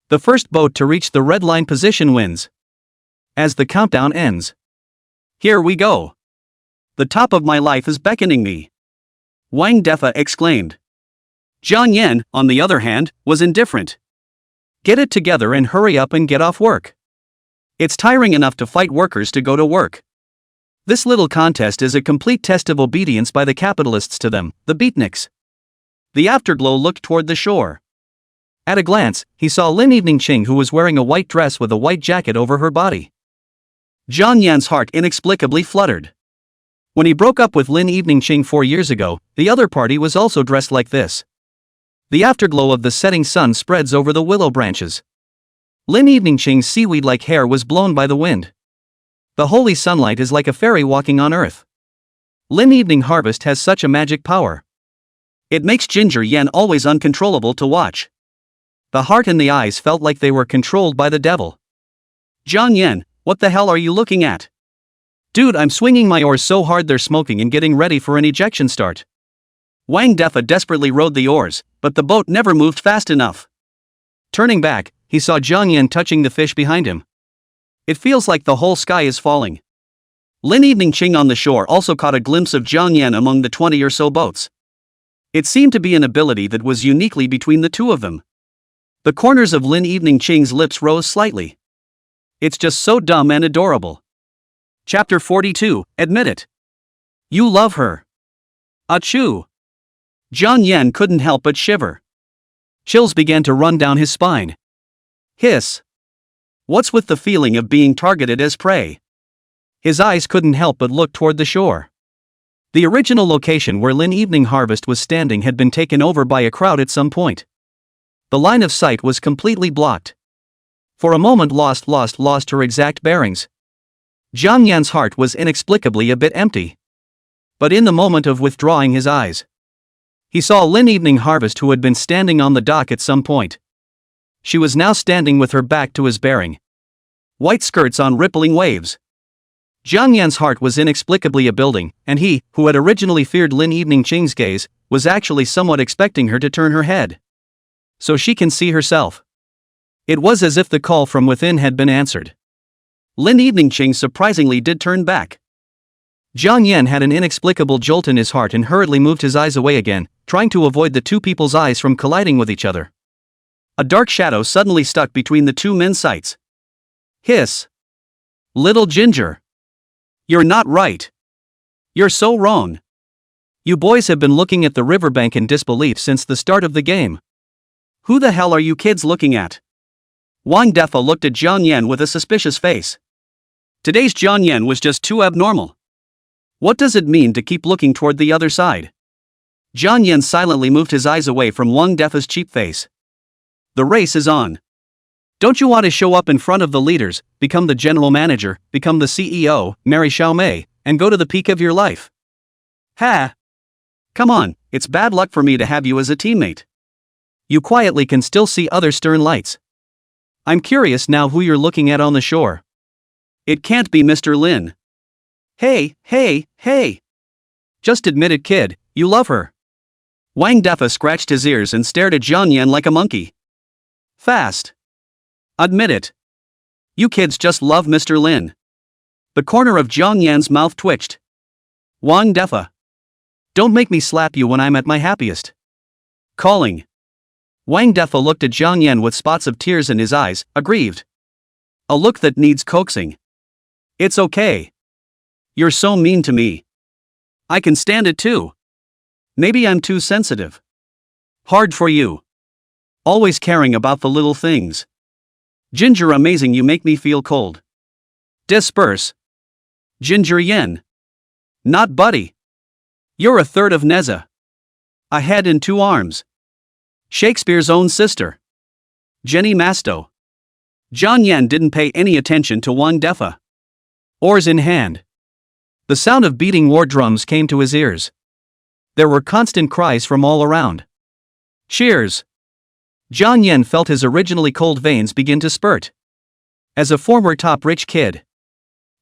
The first boat to reach the red line position wins. As the countdown ends. Here we go. The top of my life is beckoning me. Wang Defa exclaimed. Jiang Yan, on the other hand, was indifferent. Get it together and hurry up and get off work. It's tiring enough to fight workers to go to work. This little contest is a complete test of obedience by the capitalists to them, the beatniks. The afterglow looked toward the shore. At a glance, he saw Lin Evening Ching, who was wearing a white dress with a white jacket over her body. Jiang Yan's heart inexplicably fluttered. When he broke up with Lin Evening Ching 4 years ago, the other party was also dressed like this. The afterglow of the setting sun spreads over the willow branches. Lin Evening Ching's seaweed-like hair was blown by the wind. The holy sunlight is like a fairy walking on earth. Lin Evening Harvest has such a magic power. It makes Ginger Yen always uncontrollable to watch. The heart and the eyes felt like they were controlled by the devil. Jiang Yan, what the hell are you looking at? Dude, I'm swinging my oars so hard they're smoking and getting ready for an ejection start. Wang Defa desperately rowed the oars, but the boat never moved fast enough. Turning back, he saw Jiang Yan touching the fish behind him. It feels like the whole sky is falling. Lin Evening Ching on the shore also caught a glimpse of Jiang Yan among the 20 or so boats. It seemed to be an ability that was uniquely between the two of them. The corners of Lin Evening Ching's lips rose slightly. It's just so dumb and adorable. Chapter 42, Admit It. You love her. Achoo. Jiang Yan couldn't help but shiver. Chills began to run down his spine. Hiss. What's with the feeling of being targeted as prey? His eyes couldn't help but look toward the shore. The original location where Lin Evening Harvest was standing had been taken over by a crowd at some point. The line of sight was completely blocked. For a moment lost her exact bearings. Jiang Yan's heart was inexplicably a bit empty. But in the moment of withdrawing his eyes, he saw Lin Evening Harvest, who had been standing on the dock at some point. She was now standing with her back to his bearing. White skirts on rippling waves. Jiang Yan's heart was inexplicably a building, and he, who had originally feared Lin Evening Ching's gaze, was actually somewhat expecting her to turn her head. So she can see herself. It was as if the call from within had been answered. Lin Evening Ching surprisingly did turn back. Jiang Yan had an inexplicable jolt in his heart and hurriedly moved his eyes away again, trying to avoid the two people's eyes from colliding with each other. A dark shadow suddenly stuck between the two men's sights. Hiss. Little Ginger. You're not right. You're so wrong. You boys have been looking at the riverbank in disbelief since the start of the game. Who the hell are you kids looking at? Wang Defa looked at Jiang Yan with a suspicious face. Today's Jiang Yan was just too abnormal. What does it mean to keep looking toward the other side? Jiang Yan silently moved his eyes away from Wang Defa's cheap face. The race is on. Don't you want to show up in front of the leaders, become the general manager, become the CEO, marry Xiao Mei, and go to the peak of your life? Ha! Come on, it's bad luck for me to have you as a teammate. You quietly can still see other stern lights. I'm curious now who you're looking at on the shore. It can't be Mr. Lin. Hey. Just admit it, kid, you love her. Wang Defa scratched his ears and stared at Jiang Yan like a monkey. Fast. Admit it. You kids just love Mr. Lin. The corner of Jiang Yan's mouth twitched. Wang Defa. Don't make me slap you when I'm at my happiest. Calling. Wang Defa looked at Jiang Yan with spots of tears in his eyes, aggrieved. A look that needs coaxing. It's okay. You're so mean to me. I can stand it too. Maybe I'm too sensitive. Hard for you. Always caring about the little things. Ginger amazing, you make me feel cold. Disperse. Ginger Yen. Not Buddy. You're a third of Neza. A head and two arms. Shakespeare's own sister. Jenny Masto. Jiang Yan didn't pay any attention to Wang Defa. Oars in hand. The sound of beating war drums came to his ears. There were constant cries from all around. Cheers! Jiang Yan felt his originally cold veins begin to spurt. As a former top-rich kid,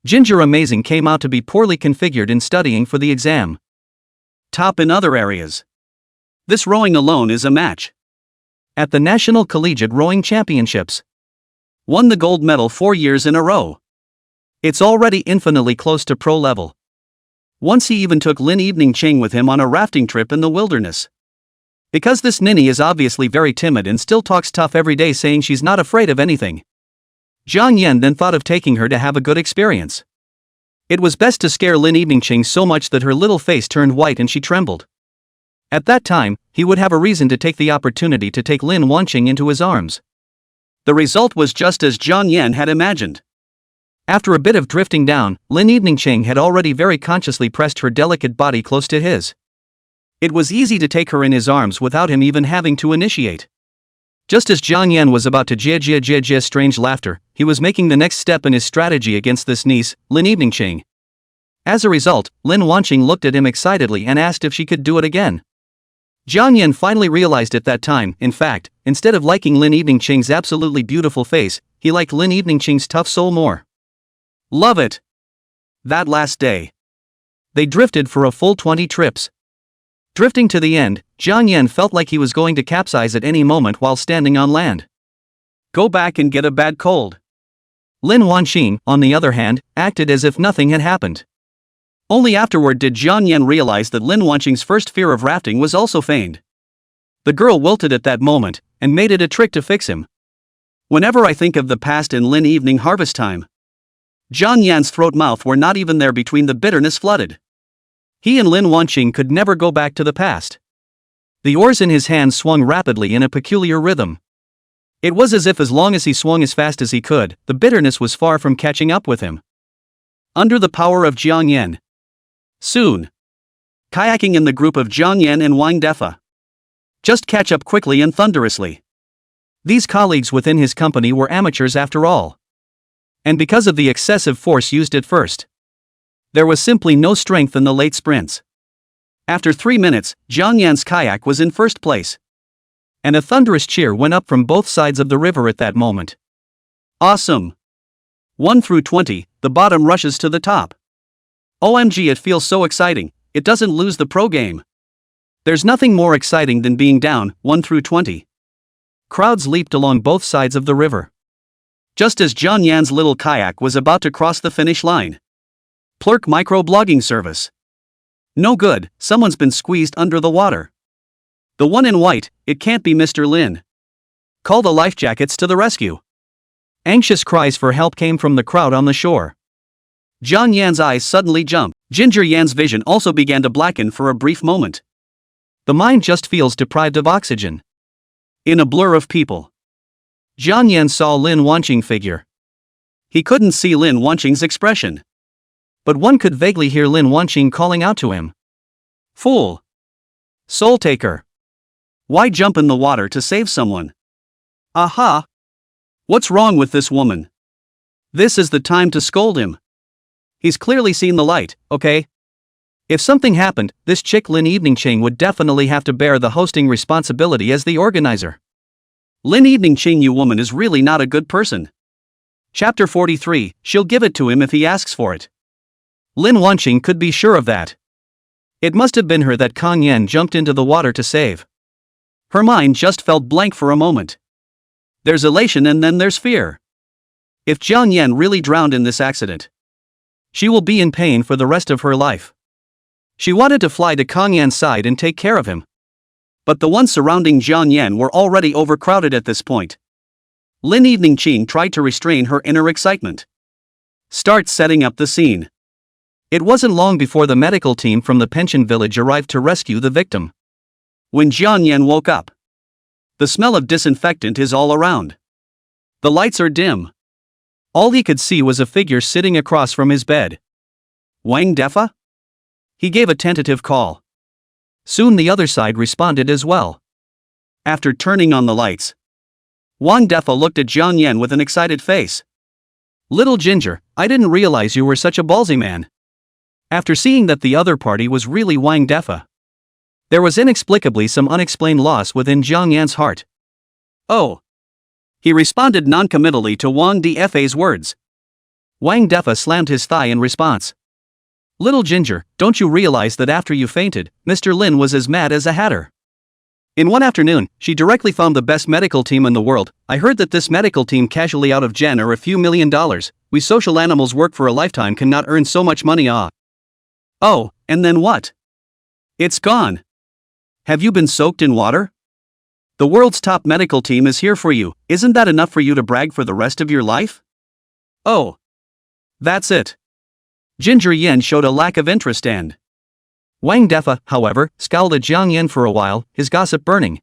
Ginger Amazing came out to be poorly configured in studying for the exam. Top in other areas. This rowing alone is a match. At the National Collegiate Rowing Championships. Won the gold medal 4 years in a row. It's already infinitely close to pro level. Once he even took Lin Evening Ching with him on a rafting trip in the wilderness. Because this ninny is obviously very timid and still talks tough every day, saying she's not afraid of anything. Jiang Yan then thought of taking her to have a good experience. It was best to scare Lin Evening Ching so much that her little face turned white and she trembled. At that time, he would have a reason to take the opportunity to take Lin Wanqing into his arms. The result was just as Jiang Yan had imagined. After a bit of drifting down, Lin Evening Ching had already very consciously pressed her delicate body close to his. It was easy to take her in his arms without him even having to initiate. Just as Jiang Yan was about to jia strange laughter, he was making the next step in his strategy against this niece, Lin Evening Ching. As a result, Lin Wanqing looked at him excitedly and asked if she could do it again. Jiang Yan finally realized at that time, in fact, instead of liking Lin Evening Ching's absolutely beautiful face, he liked Lin Evening Ching's tough soul more. Love it. That last day, they drifted for a full 20 trips. Drifting to the end, Jiang Yan felt like he was going to capsize at any moment while standing on land. Go back and get a bad cold. Lin Wanqing, on the other hand, acted as if nothing had happened. Only afterward did Jiang Yan realize that Lin Wanqing's first fear of rafting was also feigned. The girl wilted at that moment, and made it a trick to fix him. Whenever I think of the past in Lin Evening Harvest Time, Jiang Yan's throat mouth were not even there between the bitterness flooded. He and Lin Wanqing could never go back to the past. The oars in his hands swung rapidly in a peculiar rhythm. It was as if as long as he swung as fast as he could, the bitterness was far from catching up with him. Under the power of Jiang Yan. Soon. Kayaking in the group of Jiang Yan and Wang Defa. Just catch up quickly and thunderously. These colleagues within his company were amateurs after all. And because of the excessive force used at first, there was simply no strength in the late sprints. After 3 minutes, Jiang Yan's kayak was in first place. And a thunderous cheer went up from both sides of the river at that moment. Awesome! 1 through 20, the bottom rushes to the top. OMG, it feels so exciting, it doesn't lose the pro game. There's nothing more exciting than being down, 1 through 20. Crowds leaped along both sides of the river. Just as Jiang Yan's little kayak was about to cross the finish line. Plurk microblogging service. No good, someone's been squeezed under the water. The one in white, it can't be Mr. Lin. Call the life jackets to the rescue. Anxious cries for help came from the crowd on the shore. Jiang Yan's eyes suddenly jumped. Ginger Yan's vision also began to blacken for a brief moment. The mind just feels deprived of oxygen. In a blur of people, Jiang Yan saw Lin Wanqing figure. He couldn't see Lin Wanqing's expression. But one could vaguely hear Lin Wanqing calling out to him. Fool! Soul taker! Why jump in the water to save someone? Aha! What's wrong with this woman? This is the time to scold him. He's clearly seen the light, okay? If something happened, this chick Lin Evening Ching would definitely have to bear the hosting responsibility as the organizer. Lin Evening Ching, you woman is really not a good person. Chapter 43, she'll give it to him if he asks for it. Lin Wanqing could be sure of that. It must have been her that Kang Yan jumped into the water to save. Her mind just felt blank for a moment. There's elation and then there's fear. If Jiang Yan really drowned in this accident, she will be in pain for the rest of her life. She wanted to fly to Kang Yan's side and take care of him. But the ones surrounding Jiang Yan were already overcrowded at this point. Lin Evening Qing tried to restrain her inner excitement. Start setting up the scene. It wasn't long before the medical team from the pension village arrived to rescue the victim. When Jiang Yan woke up, the smell of disinfectant is all around. The lights are dim. All he could see was a figure sitting across from his bed. Wang Defa? He gave a tentative call. Soon the other side responded as well. After turning on the lights, Wang Defa looked at Jiang Yan with an excited face. Little Ginger, I didn't realize you were such a ballsy man. After seeing that the other party was really Wang Defa, there was inexplicably some unexplained loss within Jiang Yan's heart. Oh. He responded noncommittally to Wang Defa's words. Wang Defa slammed his thigh in response. Little Ginger, don't you realize that after you fainted, Mr. Lin was as mad as a hatter? In one afternoon, she directly found the best medical team in the world. I heard that this medical team casually out of Jen are a few $1 million. We social animals work for a lifetime cannot earn so much money. Oh, and then what? It's gone. Have you been soaked in water? The world's top medical team is here for you. Isn't that enough for you to brag for the rest of your life? Oh. That's it. Ginger Yen showed a lack of interest and Wang Defa, however, scowled at Jiang Yan for a while, his gossip burning.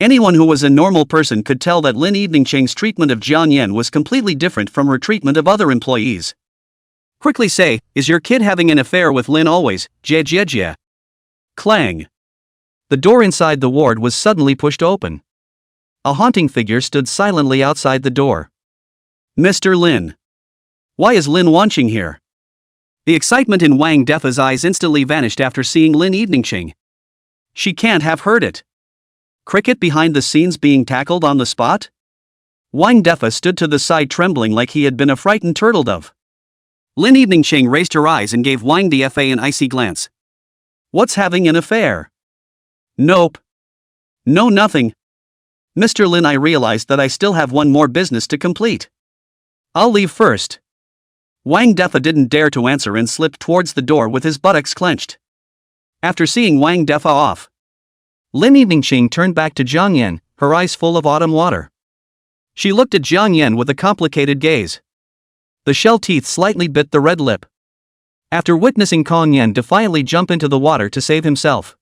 Anyone who was a normal person could tell that Lin Evening Cheng's treatment of Jiang Yan was completely different from her treatment of other employees. Quickly say, is your kid having an affair with Lin always? Jia jia jia. Clang. The door inside the ward was suddenly pushed open. A haunting figure stood silently outside the door. Mr. Lin. Why is Lin Wanqing here? The excitement in Wang Defa's eyes instantly vanished after seeing Lin Eveningqing. She can't have heard it. Cricket behind the scenes being tackled on the spot? Wang Defa stood to the side trembling like he had been a frightened turtle dove. Lin Eveningqing raised her eyes and gave Wang Defa an icy glance. What's having an affair? Nope. No, nothing. Mr. Lin, I realized that I still have one more business to complete. I'll leave first. Wang Defa didn't dare to answer and slipped towards the door with his buttocks clenched. After seeing Wang Defa off, Lin Eveningqing turned back to Jiang Yan, her eyes full of autumn water. She looked at Jiang Yan with a complicated gaze. The shell teeth slightly bit the red lip. After witnessing Kang Yan defiantly jump into the water to save himself,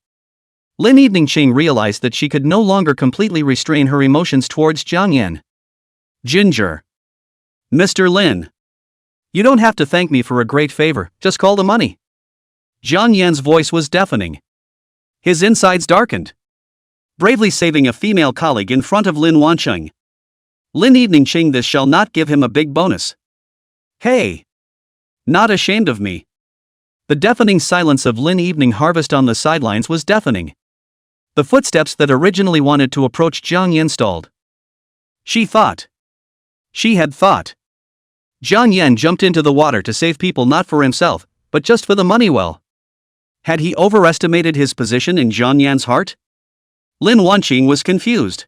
Lin Eveningqing realized that she could no longer completely restrain her emotions towards Jiang Yan. Ginger. Mr. Lin. You don't have to thank me for a great favor, just call the money. Jiang Yan's voice was deafening. His insides darkened. Bravely saving a female colleague in front of Lin Wanqing. Lin Eveningqing, this shall not give him a big bonus. Hey! Not ashamed of me. The deafening silence of Lin Evening Harvest on the sidelines was deafening. The footsteps that originally wanted to approach Jiang Yan stalled. She thought. She had thought. Jiang Yan jumped into the water to save people not for himself, but just for the money. Well, had he overestimated his position in Jiang Yan's heart? Lin Wanqing was confused.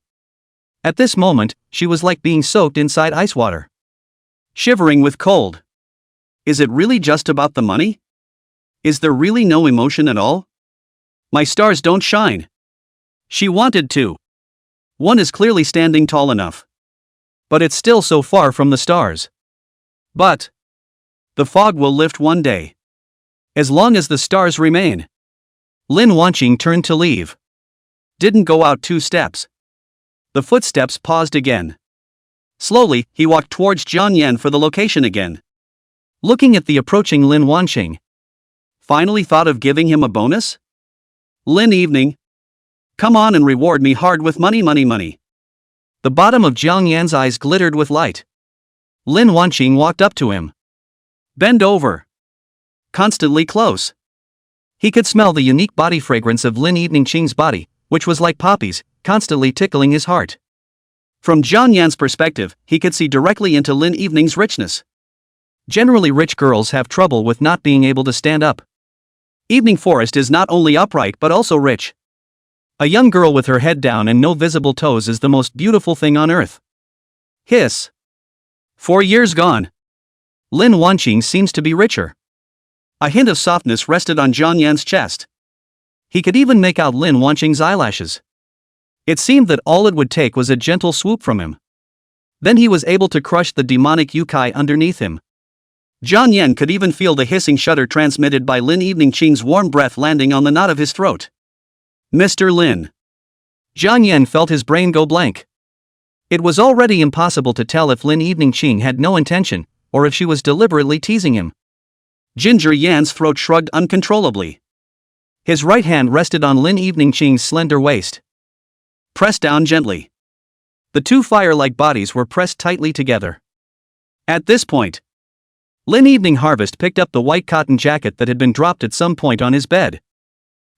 At this moment, she was like being soaked inside ice water. Shivering with cold. Is it really just about the money? Is there really no emotion at all? My stars don't shine. She wanted to. One is clearly standing tall enough. But it's still so far from the stars. But the fog will lift one day. As long as the stars remain. Lin Wanqing turned to leave. Didn't go out 2 steps. The footsteps paused again. Slowly, he walked towards Jiang Yan for the location again. Looking at the approaching Lin Wanqing. Finally thought of giving him a bonus? Lin Evening. Come on and reward me hard with money, money, money. The bottom of Jiang Yan's eyes glittered with light. Lin Wanqing walked up to him. Bend over. Constantly close. He could smell the unique body fragrance of Lin Eveningqing's body, which was like poppies, constantly tickling his heart. From Jiang Yan's perspective, he could see directly into Lin Evening's richness. Generally, rich girls have trouble with not being able to stand up. Evening Forest is not only upright but also rich. A young girl with her head down and no visible toes is the most beautiful thing on earth. Hiss. 4 years gone. Lin Wanqing seems to be richer. A hint of softness rested on Jiang Yan's chest. He could even make out Lin Wanqing's eyelashes. It seemed that all it would take was a gentle swoop from him. Then he was able to crush the demonic yukai underneath him. Jiang Yan could even feel the hissing shudder transmitted by Lin Eveningqing's warm breath landing on the knot of his throat. Mr. Lin. Jiang Yan felt his brain go blank. It was already impossible to tell if Lin Eveningqing had no intention, or if she was deliberately teasing him. Ginger Yan's throat shrugged uncontrollably. His right hand rested on Lin Eveningqing's slender waist. Press down gently. The two fire-like bodies were pressed tightly together. At this point, Lin Evening Harvest picked up the white cotton jacket that had been dropped at some point on his bed.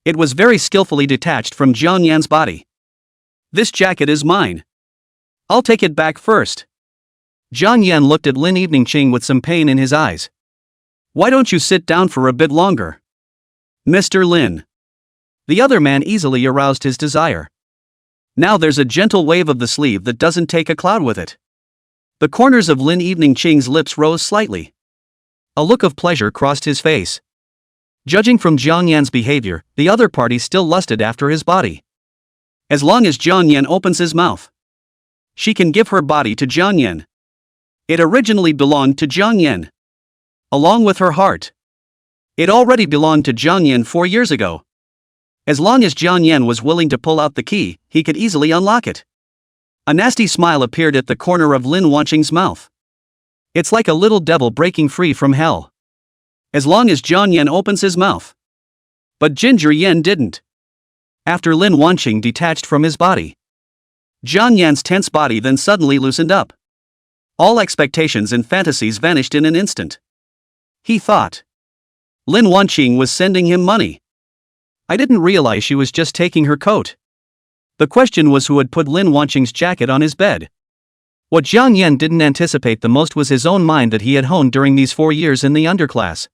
It was very skillfully detached from Jiang Yan's body. This jacket is mine. I'll take it back first. Jiang Yan looked at Lin Eveningqing with some pain in his eyes. Why don't you sit down for a bit longer? Mr. Lin. The other man easily aroused his desire. Now there's a gentle wave of the sleeve that doesn't take a cloud with it. The corners of Lin Eveningqing's lips rose slightly. A look of pleasure crossed his face. Judging from Jiang Yan's behavior, the other party still lusted after his body. As long as Jiang Yan opens his mouth, she can give her body to Jiang Yan. It originally belonged to Jiang Yan, along with her heart. It already belonged to Jiang Yan 4 years ago. As long as Jiang Yan was willing to pull out the key, he could easily unlock it. A nasty smile appeared at the corner of Lin Wanqing's mouth. It's like a little devil breaking free from hell. As long as Jiang Yan opens his mouth. But Ginger Yan didn't. After Lin Wanqing detached from his body, Jiang Yan's tense body then suddenly loosened up. All expectations and fantasies vanished in an instant. He thought Lin Wanqing was sending him money. I didn't realize she was just taking her coat. The question was who had put Lin Wanqing's jacket on his bed. What Jiang Yan didn't anticipate the most was his own mind that he had honed during these 4 years in the underclass.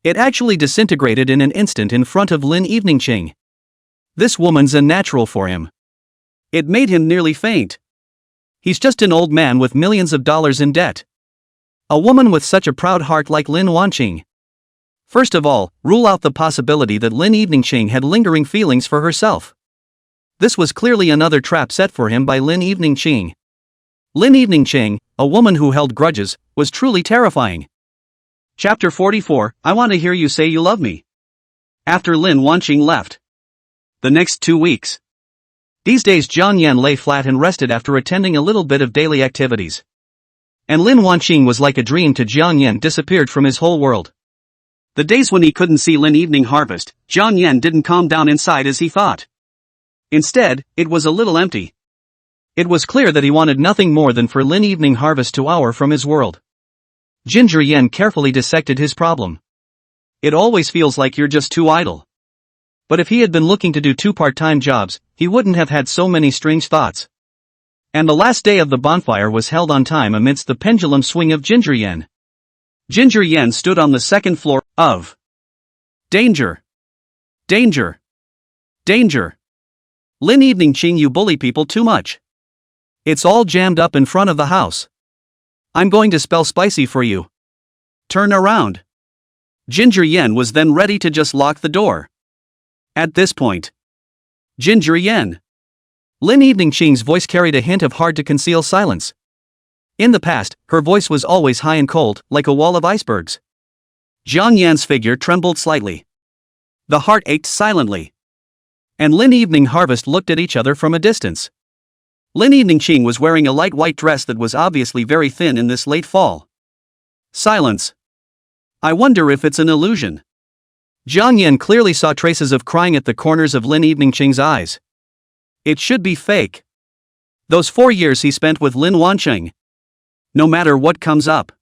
It actually disintegrated in an instant in front of Lin Eveningqing. This woman's a natural for him. It made him nearly faint. He's just an old man with millions of dollars in debt. A woman with such a proud heart like Lin Wanqing. First of all, rule out the possibility that Lin Eveningqing had lingering feelings for herself. This was clearly another trap set for him by Lin Eveningqing. Lin Eveningqing, a woman who held grudges, was truly terrifying. Chapter 44, I Want to Hear You Say You Love Me. After Lin Wanqing left. The next 2 weeks. These days Jiang Yan lay flat and rested after attending a little bit of daily activities. And Lin Wanqing was like a dream to Jiang Yan disappeared from his whole world. The days when he couldn't see Lin Evening Harvest, Jiang Yan didn't calm down inside as he thought. Instead, it was a little empty. It was clear that he wanted nothing more than for Lin Evening Harvest to hour from his world. Ginger Yan carefully dissected his problem. It always feels like you're just too idle. But if he had been looking to do 2 part-time jobs, he wouldn't have had so many strange thoughts. And the last day of the bonfire was held on time amidst the pendulum swing of Ginger Yan. Ginger Yan stood on the 2nd floor of Danger. Danger. Danger. Lin Eveningqing, you bully people too much. It's all jammed up in front of the house. I'm going to spell spicy for you. Turn around. Ginger Yan was then ready to just lock the door. At this point, Ginger Yan. Lin Eveningqing's voice carried a hint of hard-to-conceal silence. In the past, her voice was always high and cold, like a wall of icebergs. Jiang Yan's figure trembled slightly. The heart ached silently. And Lin Evening Harvest looked at each other from a distance. Lin Eveningqing was wearing a light white dress that was obviously very thin in this late fall. Silence. I wonder if it's an illusion. Jiang Yan clearly saw traces of crying at the corners of Lin Eveningqing's eyes. It should be fake. Those 4 years he spent with Lin Wanqing. No matter what comes up.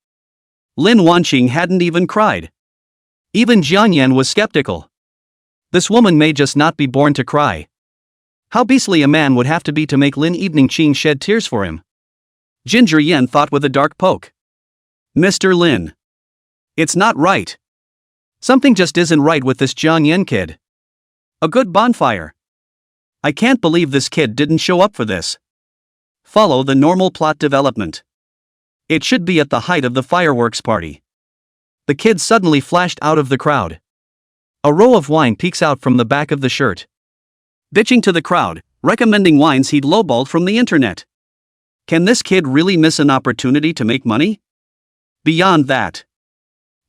Lin Wanqing hadn't even cried. Even Jiang Yan was skeptical. This woman may just not be born to cry. How beastly a man would have to be to make Lin Eveningqing shed tears for him. Ginger Yan thought with a dark poke. Mr. Lin. It's not right. Something just isn't right with this Jiang Yan kid. A good bonfire. I can't believe this kid didn't show up for this. Follow the normal plot development. It should be at the height of the fireworks party. The kid suddenly flashed out of the crowd. A row of wine peeks out from the back of the shirt. Bitching to the crowd, recommending wines he'd lowballed from the internet. Can this kid really miss an opportunity to make money? Beyond that,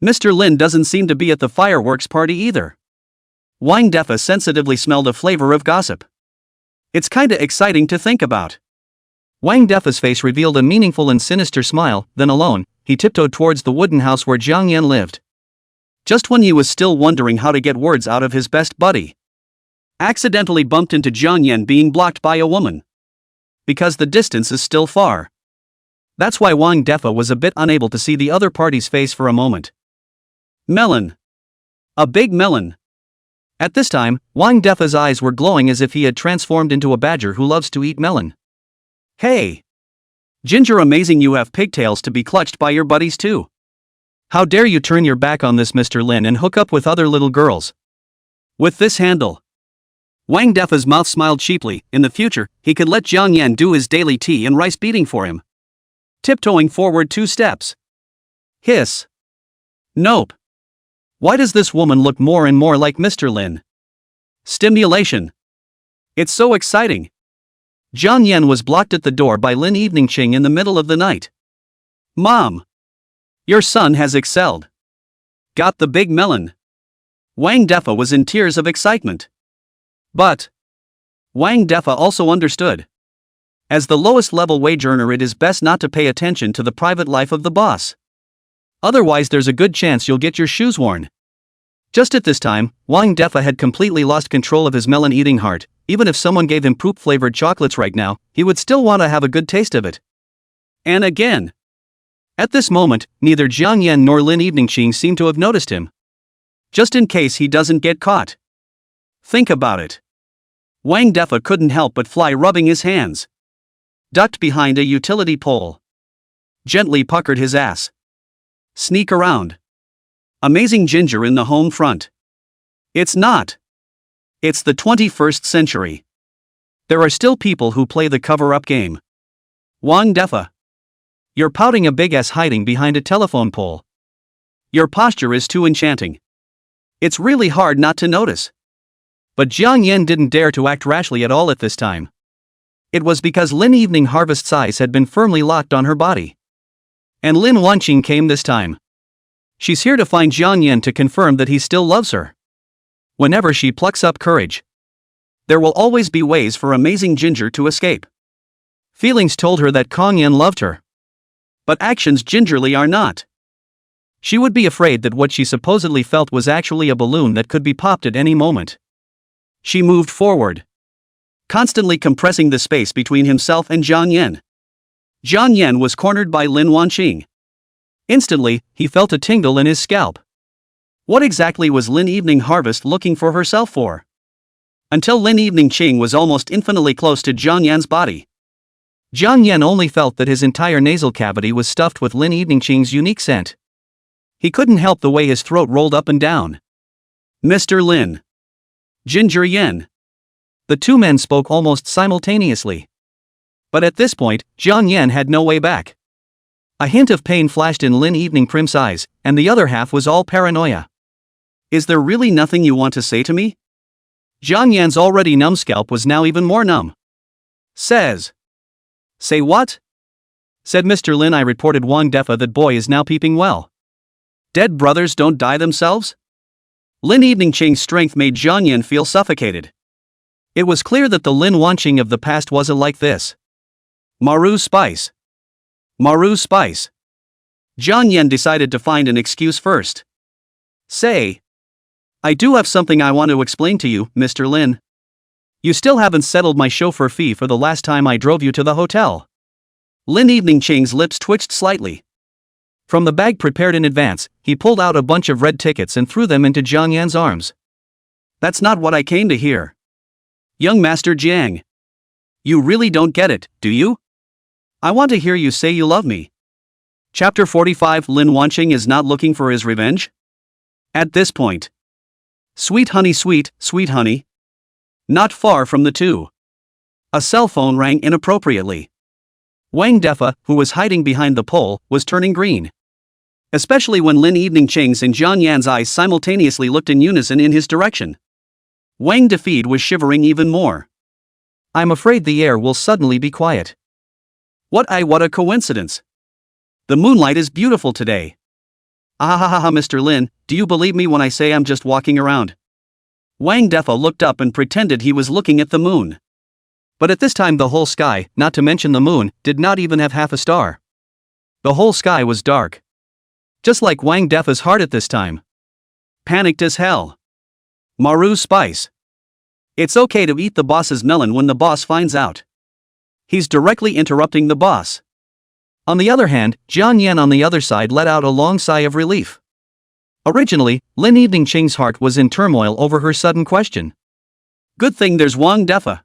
Mr. Lin doesn't seem to be at the fireworks party either. Wang Defa sensitively smelled a flavor of gossip. It's kinda exciting to think about. Wang Defa's face revealed a meaningful and sinister smile, then alone, he tiptoed towards the wooden house where Jiang Yan lived. Just when he was still wondering how to get words out of his best buddy, accidentally bumped into Jiang Yan being blocked by a woman. Because the distance is still far. That's why Wang Defa was a bit unable to see the other party's face for a moment. Melon. A big melon. At this time, Wang Defa's eyes were glowing as if he had transformed into a badger who loves to eat melon. Hey! Ginger, amazing you have pigtails to be clutched by your buddies too. How dare you turn your back on this Mr. Lin and hook up with other little girls? With this handle. Wang Defa's mouth smiled cheaply. In the future, he could let Jiang Yan do his daily tea and rice beating for him. Tiptoeing forward 2 steps. Hiss. Nope. Why does this woman look more and more like Mr. Lin? Stimulation. It's so exciting. Jiang Yan was blocked at the door by Lin Evening Ching in the middle of the night. Mom! Your son has excelled. Got the big melon. Wang Defa was in tears of excitement. But Wang Defa also understood. As the lowest level wage earner, it is best not to pay attention to the private life of the boss. Otherwise there's a good chance you'll get your shoes worn. Just at this time, Wang Defa had completely lost control of his melon-eating heart. Even if someone gave him poop-flavored chocolates right now, he would still want to have a good taste of it. And again. At this moment, neither Jiang Yan nor Lin Evening Ching seemed to have noticed him. Just in case he doesn't get caught. Think about it. Wang Defa couldn't help but fly, rubbing his hands. Ducked behind a utility pole. Gently puckered his ass. Sneak around. Amazing Ginger in the home front. It's not. It's the 21st century. There are still people who play the cover-up game. Wang Defa. You're pouting a big ass hiding behind a telephone pole. Your posture is too enchanting. It's really hard not to notice. But Jiang Yan didn't dare to act rashly at all at this time. It was because Lin Evening Harvest's eyes had been firmly locked on her body. And Lin Wanqing came this time. She's here to find Jiang Yan to confirm that he still loves her. Whenever she plucks up courage, there will always be ways for Amazing Ginger to escape. Feelings told her that Kong Yan loved her. But actions gingerly are not. She would be afraid that what she supposedly felt was actually a balloon that could be popped at any moment. She moved forward, constantly compressing the space between himself and Jiang Yan. Jiang Yan was cornered by Lin Wanqing. Instantly, he felt a tingle in his scalp. What exactly was Lin Evening Harvest looking for herself for? Until Lin Evening Ching was almost infinitely close to Jiang Yan's body. Jiang Yan only felt that his entire nasal cavity was stuffed with Lin Evening Ching's unique scent. He couldn't help the way his throat rolled up and down. Mr. Lin. Ginger Yan. The two men spoke almost simultaneously. But at this point, Jiang Yan had no way back. A hint of pain flashed in Lin Evening Prim's eyes, and the other half was all paranoia. Is there really nothing you want to say to me? Jiang Yan's already numb scalp was now even more numb. Says. Say what? Said Mr. Lin. I reported Wang Defa that boy is now peeping well. Dead brothers don't die themselves? Lin Evening Ching's strength made Jiang Yan feel suffocated. It was clear that the Lin Wanqing of the past wasn't like this. Maru Spice. Maru Spice. Jiang Yan decided to find an excuse first. Say. I do have something I want to explain to you, Mr. Lin. You still haven't settled my chauffeur fee for the last time I drove you to the hotel. Lin Evening Ching's lips twitched slightly. From the bag prepared in advance, he pulled out a bunch of red tickets and threw them into Jiang Yan's arms. That's not what I came to hear. Young Master Jiang. You really don't get it, do you? I want to hear you say you love me. Chapter 45. Lin Wanqing is not looking for his revenge? At this point. Sweet honey, sweet honey. Not far from the two. A cell phone rang inappropriately. Wang Defa, who was hiding behind the pole, was turning green. Especially when Lin Evening Ching's and Jiang Yan's eyes simultaneously looked in unison in his direction. Wang Defeat was shivering even more. I'm afraid the air will suddenly be quiet. What a coincidence. The moonlight is beautiful today. Ahahaha, Mr. Lin, do you believe me when I say I'm just walking around? Wang Defa looked up and pretended he was looking at the moon. But at this time the whole sky, not to mention the moon, did not even have half a star. The whole sky was dark. Just like Wang Defa's heart at this time. Panicked as hell. Maru's spice. It's okay to eat the boss's melon when the boss finds out. He's directly interrupting the boss. On the other hand, Jiang Yan on the other side let out a long sigh of relief. Originally, Lin Evening Ching's heart was in turmoil over her sudden question. Good thing there's Wang Defa.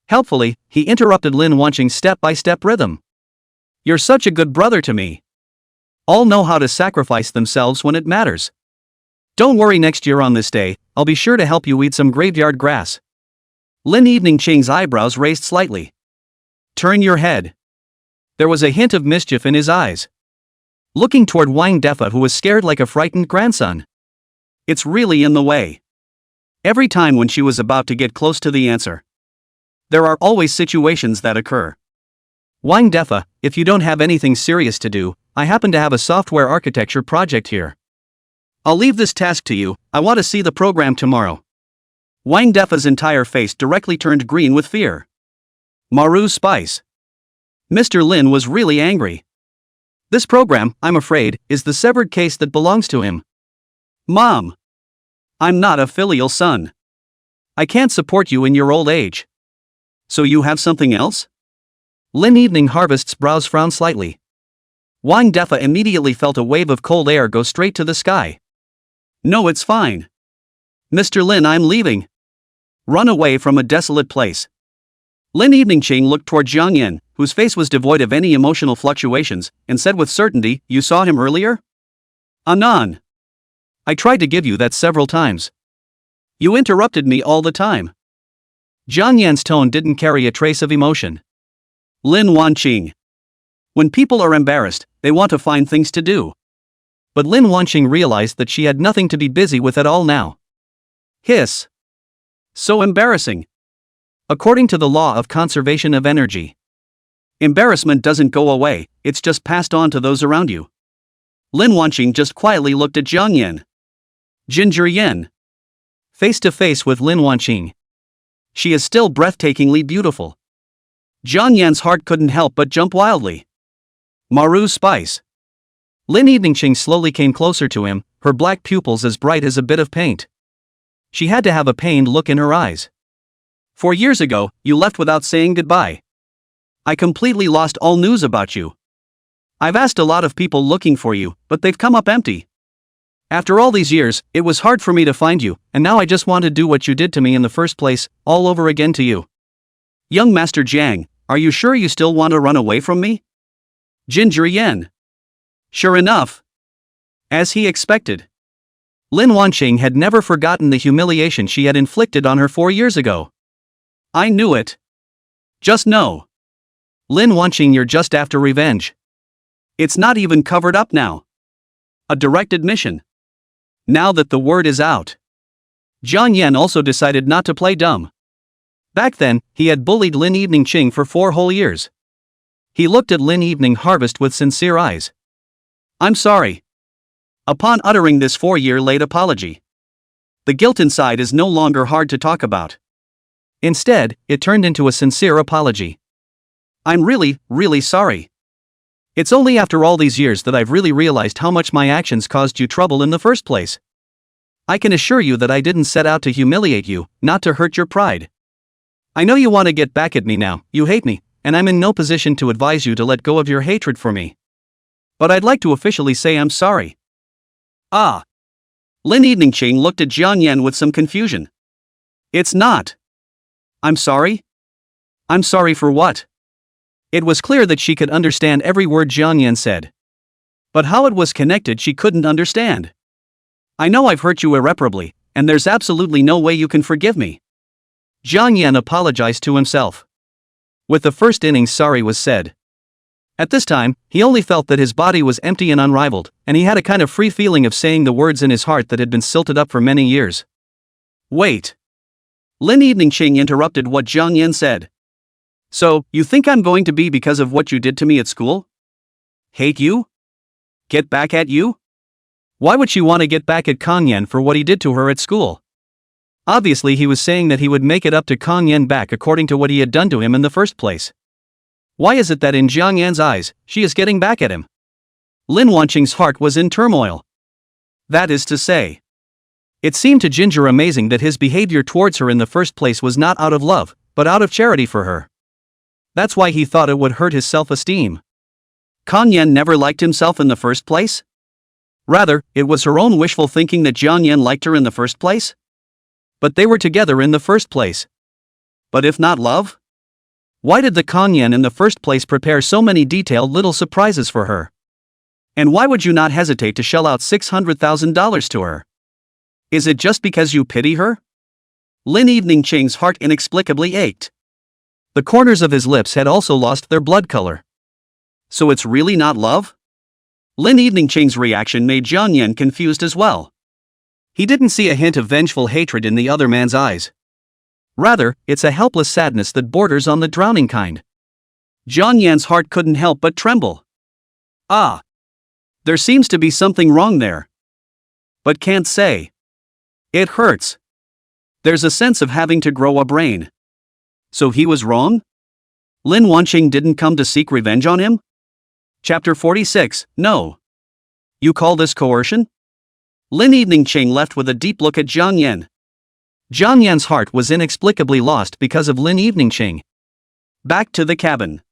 Helpfully, he interrupted Lin Wanqing's step-by-step rhythm. You're such a good brother to me. All know how to sacrifice themselves when it matters. Don't worry, next year on this day, I'll be sure to help you eat some graveyard grass. Lin Evening Ching's eyebrows raised slightly. Turn your head. There was a hint of mischief in his eyes. Looking toward Wang Defa, who was scared like a frightened grandson. It's really in the way. Every time when she was about to get close to the answer. There are always situations that occur. Wang Defa, if you don't have anything serious to do, I happen to have a software architecture project here. I'll leave this task to you, I want to see the program tomorrow. Wang Defa's entire face directly turned green with fear. Maru's spice. Mr. Lin was really angry. This program, I'm afraid, is the severed case that belongs to him. Mom. I'm not a filial son. I can't support you in your old age. So you have something else? Lin Evening Harvest's brows frowned slightly. Wang Defa immediately felt a wave of cold air go straight to the sky. No, it's fine. Mr. Lin, I'm leaving. Run away from a desolate place. Lin Evening Ching looked toward Jiang Yan, whose face was devoid of any emotional fluctuations, and said with certainty, You saw him earlier? Anan. I tried to give you that several times. You interrupted me all the time. Jiang Yan's tone didn't carry a trace of emotion. Lin Wanqing. When people are embarrassed, they want to find things to do. But Lin Wanqing realized that she had nothing to be busy with at all now. Hiss. So embarrassing. According to the law of conservation of energy. Embarrassment doesn't go away, it's just passed on to those around you. Lin Wanqing just quietly looked at Jiang Yan. Ginger Yan. Face to face with Lin Wanqing. She is still breathtakingly beautiful. Jiang Yan's heart couldn't help but jump wildly. Maru's spice. Lin Evening Ching slowly came closer to him, her black pupils as bright as a bit of paint. She had to have a pained look in her eyes. 4 years ago, you left without saying goodbye. I completely lost all news about you. I've asked a lot of people looking for you, but they've come up empty. After all these years, it was hard for me to find you, and now I just want to do what you did to me in the first place, all over again to you. Young Master Jiang, are you sure you still want to run away from me? Ginger Yan. Sure enough. As he expected. Lin Wanqing had never forgotten the humiliation she had inflicted on her 4 years ago. I knew it. Just know. Lin Wanqing, you're just after revenge. It's not even covered up now. A direct admission. Now that the word is out. Jiang Yan also decided not to play dumb. Back then, he had bullied Lin Evening Ching for 4 whole years. He looked at Lin Evening Harvest with sincere eyes. I'm sorry. Upon uttering this 4-year-late apology, the guilt inside is no longer hard to talk about. Instead, it turned into a sincere apology. I'm really, really sorry. It's only after all these years that I've really realized how much my actions caused you trouble in the first place. I can assure you that I didn't set out to humiliate you, not to hurt your pride. I know you want to get back at me now, you hate me, and I'm in no position to advise you to let go of your hatred for me. But I'd like to officially say I'm sorry. Ah. Lin Evening Ching looked at Jiang Yan with some confusion. It's not. I'm sorry? I'm sorry for what? It was clear that she could understand every word Jiang Yan said. But how it was connected she couldn't understand. I know I've hurt you irreparably, and there's absolutely no way you can forgive me. Jiang Yan apologized to himself. With the first innings sorry was said. At this time, he only felt that his body was empty and unrivaled, and he had a kind of free feeling of saying the words in his heart that had been silted up for many years. Wait. Lin Eveningching interrupted what Jiang Yan said. So, you think I'm going to be because of what you did to me at school? Hate you? Get back at you? Why would she want to get back at Kang Yan for what he did to her at school? Obviously he was saying that he would make it up to Kang Yan back according to what he had done to him in the first place. Why is it that in Jiang Yan's eyes, she is getting back at him? Lin Wanqing's heart was in turmoil. That is to say, it seemed to Ginger amazing that his behavior towards her in the first place was not out of love, but out of charity for her. That's why he thought it would hurt his self-esteem. Kang Yan never liked himself in the first place? Rather, it was her own wishful thinking that Jiang Yan liked her in the first place? But they were together in the first place. But if not love? Why did the Kang Yan in the first place prepare so many detailed little surprises for her? And why would you not hesitate to shell out $600,000 to her? Is it just because you pity her? Lin Eveningching's heart inexplicably ached. The corners of his lips had also lost their blood color. So it's really not love? Lin Eveningching's reaction made Jiang Yan confused as well. He didn't see a hint of vengeful hatred in the other man's eyes. Rather, it's a helpless sadness that borders on the drowning kind. Jiang Yan's heart couldn't help but tremble. Ah! There seems to be something wrong there. But can't say. It hurts. There's a sense of having to grow a brain. So he was wrong? Lin Wanqing didn't come to seek revenge on him? Chapter 46, No. You call this coercion? Lin Eveningching left with a deep look at Jiang Yan. Jiang Yan's heart was inexplicably lost because of Lin Eveningching. Back to the cabin.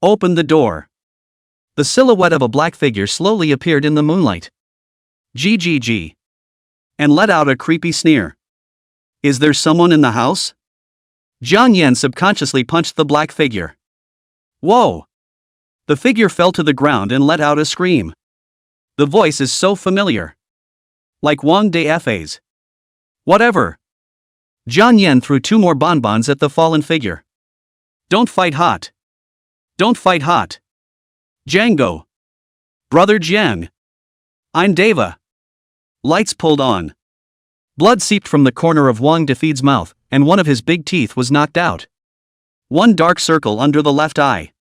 Open the door. The silhouette of a black figure slowly appeared in the moonlight. GGG. And let out a creepy sneer. Is there someone in the house? Jiang Yan subconsciously punched the black figure. Whoa! The figure fell to the ground and let out a scream. The voice is so familiar. Like Wang Dafei's. Whatever. Jiang Yan threw 2 more bonbons at the fallen figure. Don't fight hot. Don't fight hot. Django. Brother Jiang. I'm Deva. Lights pulled on. Blood seeped from the corner of Wang Dafei's mouth, and one of his big teeth was knocked out. One dark circle under the left eye.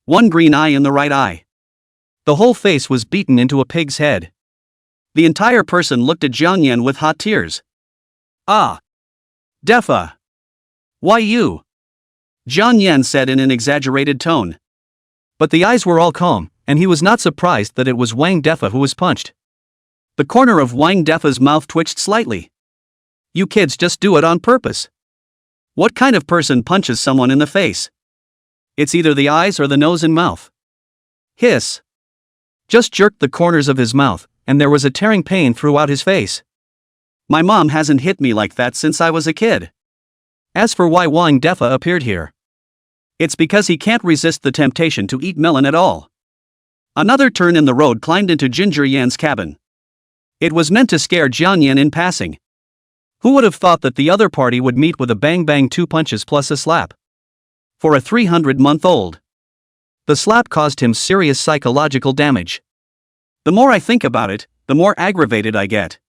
One green eye in the right eye. The whole face was beaten into a pig's head. The entire person looked at Jiang Yan with hot tears. Ah! Defa! Why you? Jiang Yan said in an exaggerated tone. But the eyes were all calm, and he was not surprised that it was Wang Defa who was punched. The corner of Wang Defa's mouth twitched slightly. You kids just do it on purpose. What kind of person punches someone in the face? It's either the eyes or the nose and mouth. Hiss. Just jerked the corners of his mouth, and there was a tearing pain throughout his face. My mom hasn't hit me like that since I was a kid. As for why Wang Defa appeared here, it's because he can't resist the temptation to eat melon at all. Another turn in the road climbed into Ginger Yan's cabin. It was meant to scare Jiang Yan in passing. Who would have thought that the other party would meet with a bang-bang 2 punches plus a slap? For a 300-month-old. The slap caused him serious psychological damage. The more I think about it, the more aggravated I get.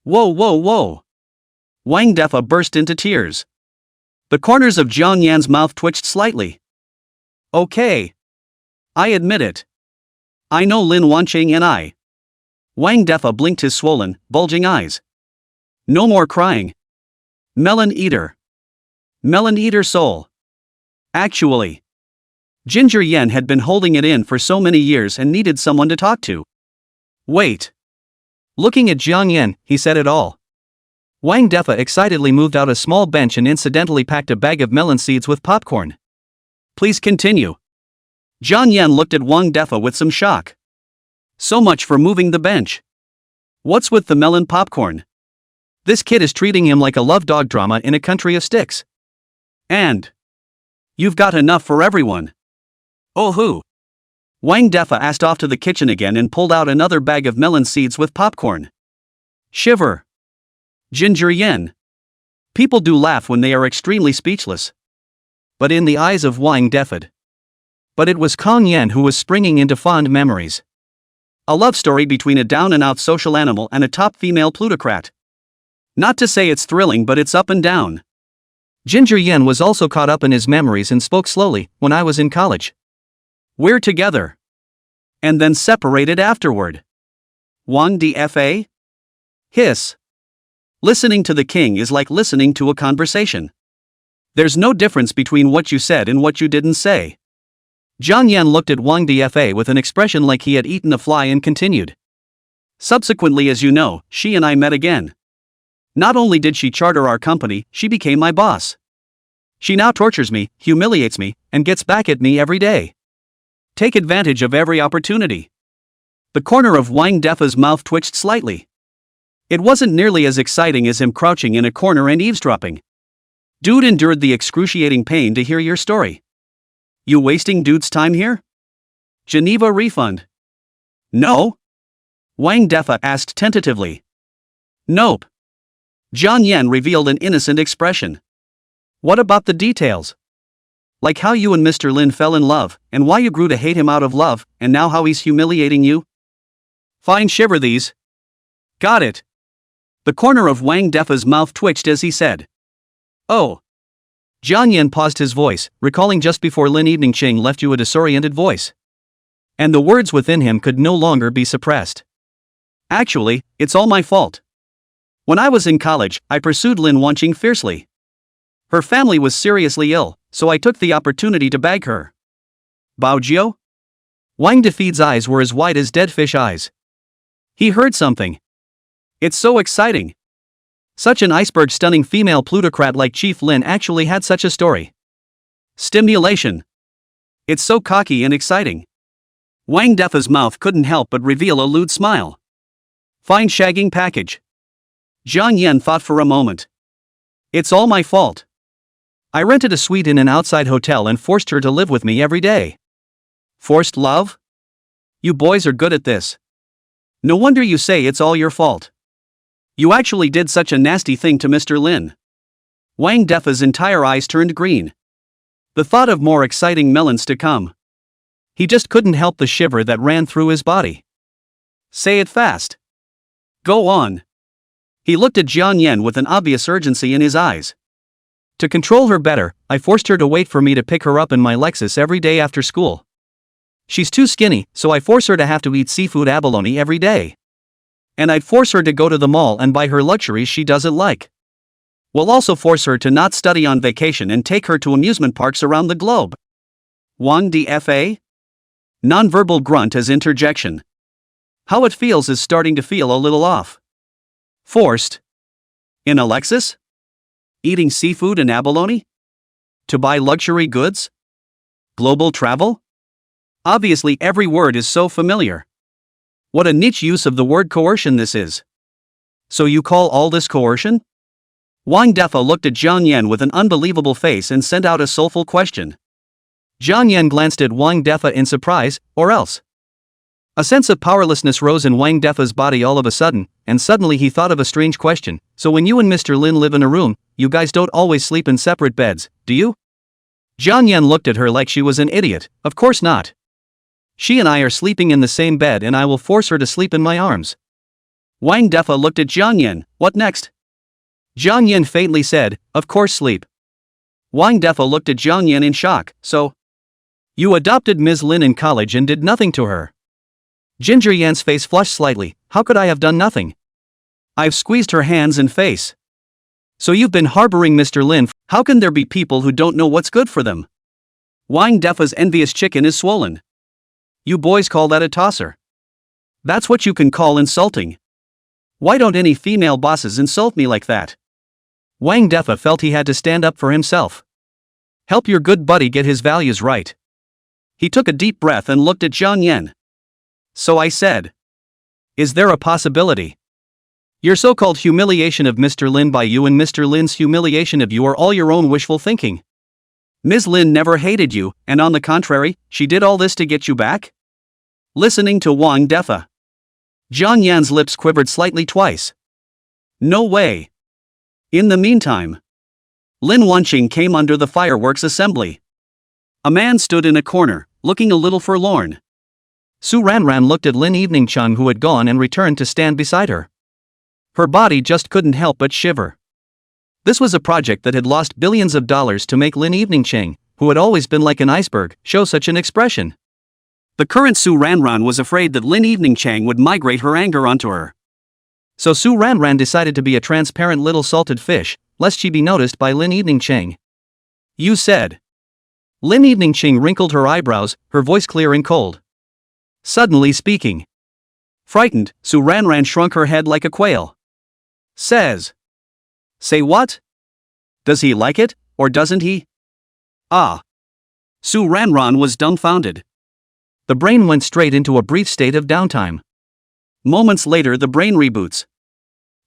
Whoa whoa whoa! Wang Defa burst into tears. The corners of Jiang Yan's mouth twitched slightly. Okay. I admit it. I know Lin Wanqing and I. Wang Defa blinked his swollen, bulging eyes. No more crying. Melon eater. Melon eater soul. Actually, Ginger Yan had been holding it in for so many years and needed someone to talk to. Wait. Looking at Jiang Yan, he said it all. Wang Defa excitedly moved out a small bench and incidentally packed a bag of melon seeds with popcorn. Please continue. Jiang Yan looked at Wang Defa with some shock. So much for moving the bench. What's with the melon popcorn? This kid is treating him like a love dog drama in a country of sticks. And you've got enough for everyone. Oh who? Wang Defa asked off to the kitchen again and pulled out another bag of melon seeds with popcorn. Shiver. Ginger Yan. People do laugh when they are extremely speechless. But in the eyes of Wang Defa, But it was Kang Yan who was springing into fond memories. A love story between a down-and-out social animal and a top female plutocrat. Not to say it's thrilling, but it's up and down. Ginger Yen was also caught up in his memories and spoke slowly. When I was in college, we're together. And then separated afterward. Wang Dfa? Hiss. Listening to the king is like listening to a conversation. There's no difference between what you said and what you didn't say. Jiang Yan looked at Wang Dfa with an expression like he had eaten a fly and continued. Subsequently, as you know, she and I met again. Not only did she charter our company, she became my boss. She now tortures me, humiliates me, and gets back at me every day. Take advantage of every opportunity. The corner of Wang Defa's mouth twitched slightly. It wasn't nearly as exciting as him crouching in a corner and eavesdropping. Dude endured the excruciating pain to hear your story. You wasting dude's time here? Geneva refund. No? Wang Defa asked tentatively. Nope. Jiang Yan revealed an innocent expression. What about the details? Like how you and Mr. Lin fell in love, and why you grew to hate him out of love, and now how he's humiliating you? Fine, shiver these. Got it. The corner of Wang Defa's mouth twitched as he said. Oh. Jiang Yan paused his voice, recalling just before Lin Evening Ching left you a disoriented voice. And the words within him could no longer be suppressed. Actually, it's all my fault. When I was in college, I pursued Lin Wanqing fiercely. Her family was seriously ill, so I took the opportunity to bag her. Baojiu? Wang Defeat's eyes were as wide as dead fish eyes. He heard something. It's so exciting. Such an iceberg-stunning female plutocrat like Chief Lin actually had such a story. Stimulation. It's so cocky and exciting. Wang Defa's mouth couldn't help but reveal a lewd smile. Fine shagging package. Jiang Yan thought for a moment. It's all my fault. I rented a suite in an outside hotel and forced her to live with me every day. Forced love? You boys are good at this. No wonder you say it's all your fault. You actually did such a nasty thing to Mr. Lin. Wang Defa's entire eyes turned green. The thought of more exciting melons to come. He just couldn't help the shiver that ran through his body. Say it fast. Go on. He looked at Jiang Yan with an obvious urgency in his eyes. To control her better, I forced her to wait for me to pick her up in my Lexus every day after school. She's too skinny, so I force her to have to eat seafood abalone every day. And I'd force her to go to the mall and buy her luxuries she doesn't like. We'll also force her to not study on vacation and take her to amusement parks around the globe. Wang Dfa? Nonverbal grunt as interjection. How it feels is starting to feel a little off. Forced? In a Lexus? Eating seafood and abalone? To buy luxury goods? Global travel? Obviously every word is so familiar. What a niche use of the word coercion this is. So you call all this coercion? Wang Defa looked at Jiang Yan with an unbelievable face and sent out a soulful question. Jiang Yan glanced at Wang Defa in surprise, or else. A sense of powerlessness rose in Wang Defa's body all of a sudden, and suddenly he thought of a strange question. So when you and Mr. Lin live in a room, you guys don't always sleep in separate beds, do you? Jiang Yan looked at her like she was an idiot. Of course not. She and I are sleeping in the same bed and I will force her to sleep in my arms. Wang Defa looked at Jiang Yan. What next? Jiang Yan faintly said, of course sleep. Wang Defa looked at Jiang Yan in shock. So? You adopted Ms. Lin in college and did nothing to her. Ginger Yan's face flushed slightly. How could I have done nothing? I've squeezed her hands and face. So you've been harboring Mr. Lin. How can there be people who don't know what's good for them? Wang Defa's envious chicken is swollen. You boys call that a tosser. That's what you can call insulting. Why don't any female bosses insult me like that? Wang Defa felt he had to stand up for himself. Help your good buddy get his values right. He took a deep breath and looked at Jiang Yan. So I said. Is there a possibility? Your so-called humiliation of Mr. Lin by you and Mr. Lin's humiliation of you are all your own wishful thinking. Ms. Lin never hated you, and on the contrary, she did all this to get you back? Listening to Wang Defa. Jiang Yan's lips quivered slightly twice. No way. In the meantime, Lin Wanqing came under the fireworks assembly. A man stood in a corner, looking a little forlorn. Su Ranran looked at Lin Evening Chung, who had gone and returned to stand beside her. Her body just couldn't help but shiver. This was a project that had lost billions of dollars to make Lin Evening Chung, who had always been like an iceberg, show such an expression. The current Su Ranran was afraid that Lin Evening Chung would migrate her anger onto her. So Su Ranran decided to be a transparent little salted fish, lest she be noticed by Lin Evening Chung. You said. Lin Evening Chung wrinkled her eyebrows, her voice clear and cold. Suddenly speaking. Frightened, Su Ranran shrunk her head like a quail. Says. Say what? Does he like it, or doesn't he? Ah. Su Ranran was dumbfounded. The brain went straight into a brief state of downtime. Moments later, the brain reboots.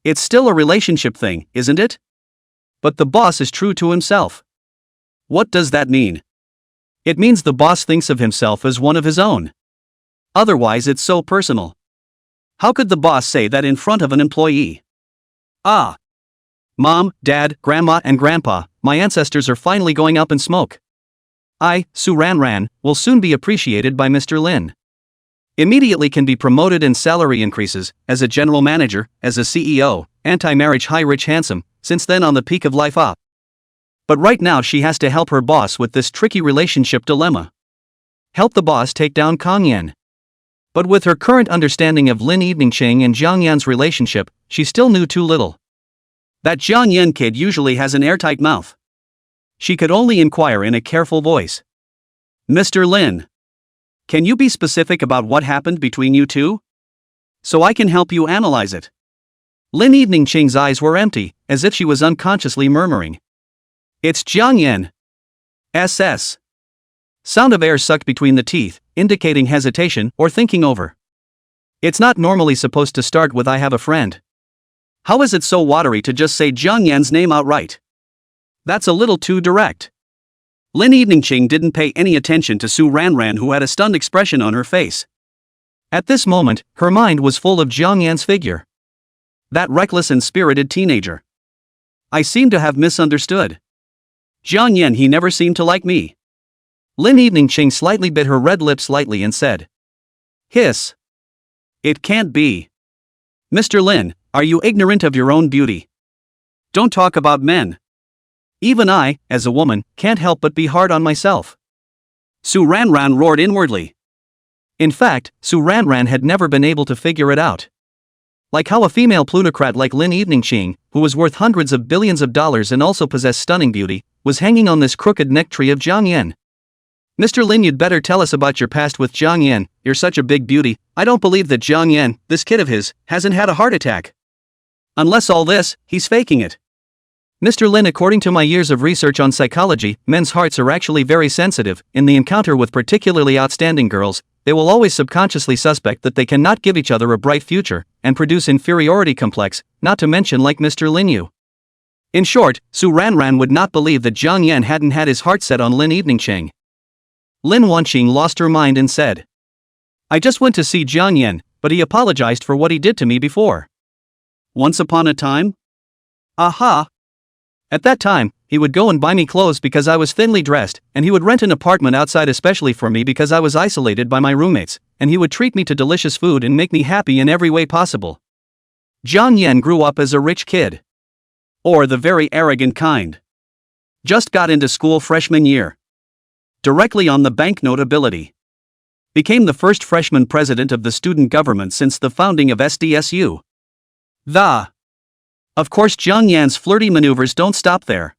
It's still a relationship thing, isn't it? But the boss is true to himself. What does that mean? It means the boss thinks of himself as one of his own. Otherwise, it's so personal. How could the boss say that in front of an employee? Ah. Mom, Dad, Grandma, and Grandpa, my ancestors are finally going up in smoke. I, Su Ranran, will soon be appreciated by Mr. Lin. Immediately can be promoted and salary increases, as a general manager, as a CEO, anti-marriage high rich handsome, since then on the peak of life up. But right now she has to help her boss with this tricky relationship dilemma. Help the boss take down Kang Yan. But with her current understanding of Lin Evening Chung and Jiang Yan's relationship, she still knew too little. That Jiang Yan kid usually has an airtight mouth. She could only inquire in a careful voice. Mr. Lin. Can you be specific about what happened between you two? So I can help you analyze it. Lin Evening Chung's eyes were empty, as if she was unconsciously murmuring. It's Jiang Yan. SS. Sound of air sucked between the teeth, indicating hesitation or thinking over. It's not normally supposed to start with I have a friend. How is it so watery to just say Jiang Yan's name outright? That's a little too direct. Lin Evening Chung didn't pay any attention to Su Ranran, who had a stunned expression on her face. At this moment, her mind was full of Jiang Yan's figure. That reckless and spirited teenager. I seem to have misunderstood. Jiang Yan, he never seemed to like me. Lin Evening Chung slightly bit her red lips lightly and said. Hiss. It can't be. Mr. Lin, are you ignorant of your own beauty? Don't talk about men. Even I, as a woman, can't help but be hard on myself. Su Ranran roared inwardly. In fact, Su Ranran had never been able to figure it out. Like how a female plutocrat like Lin Evening Chung, who was worth hundreds of billions of dollars and also possessed stunning beauty, was hanging on this crooked neck tree of Jiang Yan. Mr. Lin, you'd better tell us about your past with Jiang Yan. You're such a big beauty. I don't believe that Jiang Yan, this kid of his, hasn't had a heart attack. Unless all this, he's faking it. Mr. Lin, according to my years of research on psychology, men's hearts are actually very sensitive. In the encounter with particularly outstanding girls, they will always subconsciously suspect that they cannot give each other a bright future, and produce inferiority complex, not to mention like Mr. Lin Yu. In short, Su Ranran would not believe that Jiang Yan hadn't had his heart set on Lin Evening Chung. Lin Wanqing lost her mind and said. I just went to see Jiang Yan, but he apologized for what he did to me before. Once upon a time? Aha! At that time, he would go and buy me clothes because I was thinly dressed, and he would rent an apartment outside especially for me because I was isolated by my roommates, and he would treat me to delicious food and make me happy in every way possible. Jiang Yan grew up as a rich kid. Or the very arrogant kind. Just got into school freshman year. Directly on the banknote ability. Became the first freshman president of the student government since the founding of SDSU. Of course, Jiang Yan's flirty maneuvers don't stop there.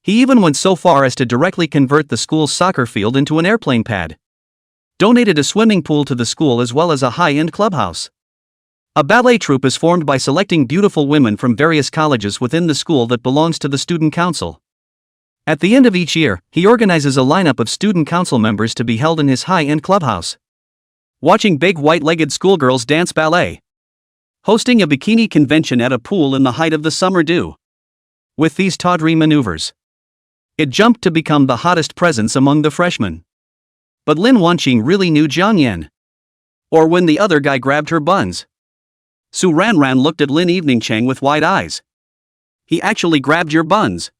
He even went so far as to directly convert the school's soccer field into an airplane pad. Donated a swimming pool to the school as well as a high-end clubhouse. A ballet troupe is formed by selecting beautiful women from various colleges within the school that belongs to the student council. At the end of each year, he organizes a lineup of student council members to be held in his high-end clubhouse. Watching big white-legged schoolgirls dance ballet. Hosting a bikini convention at a pool in the height of the summer dew. With these tawdry maneuvers, it jumped to become the hottest presence among the freshmen. But Lin Wanqing really knew Jiang Yan. Or when the other guy grabbed her buns. Su Ranran looked at Lin Evening Chung with wide eyes. He actually grabbed your buns.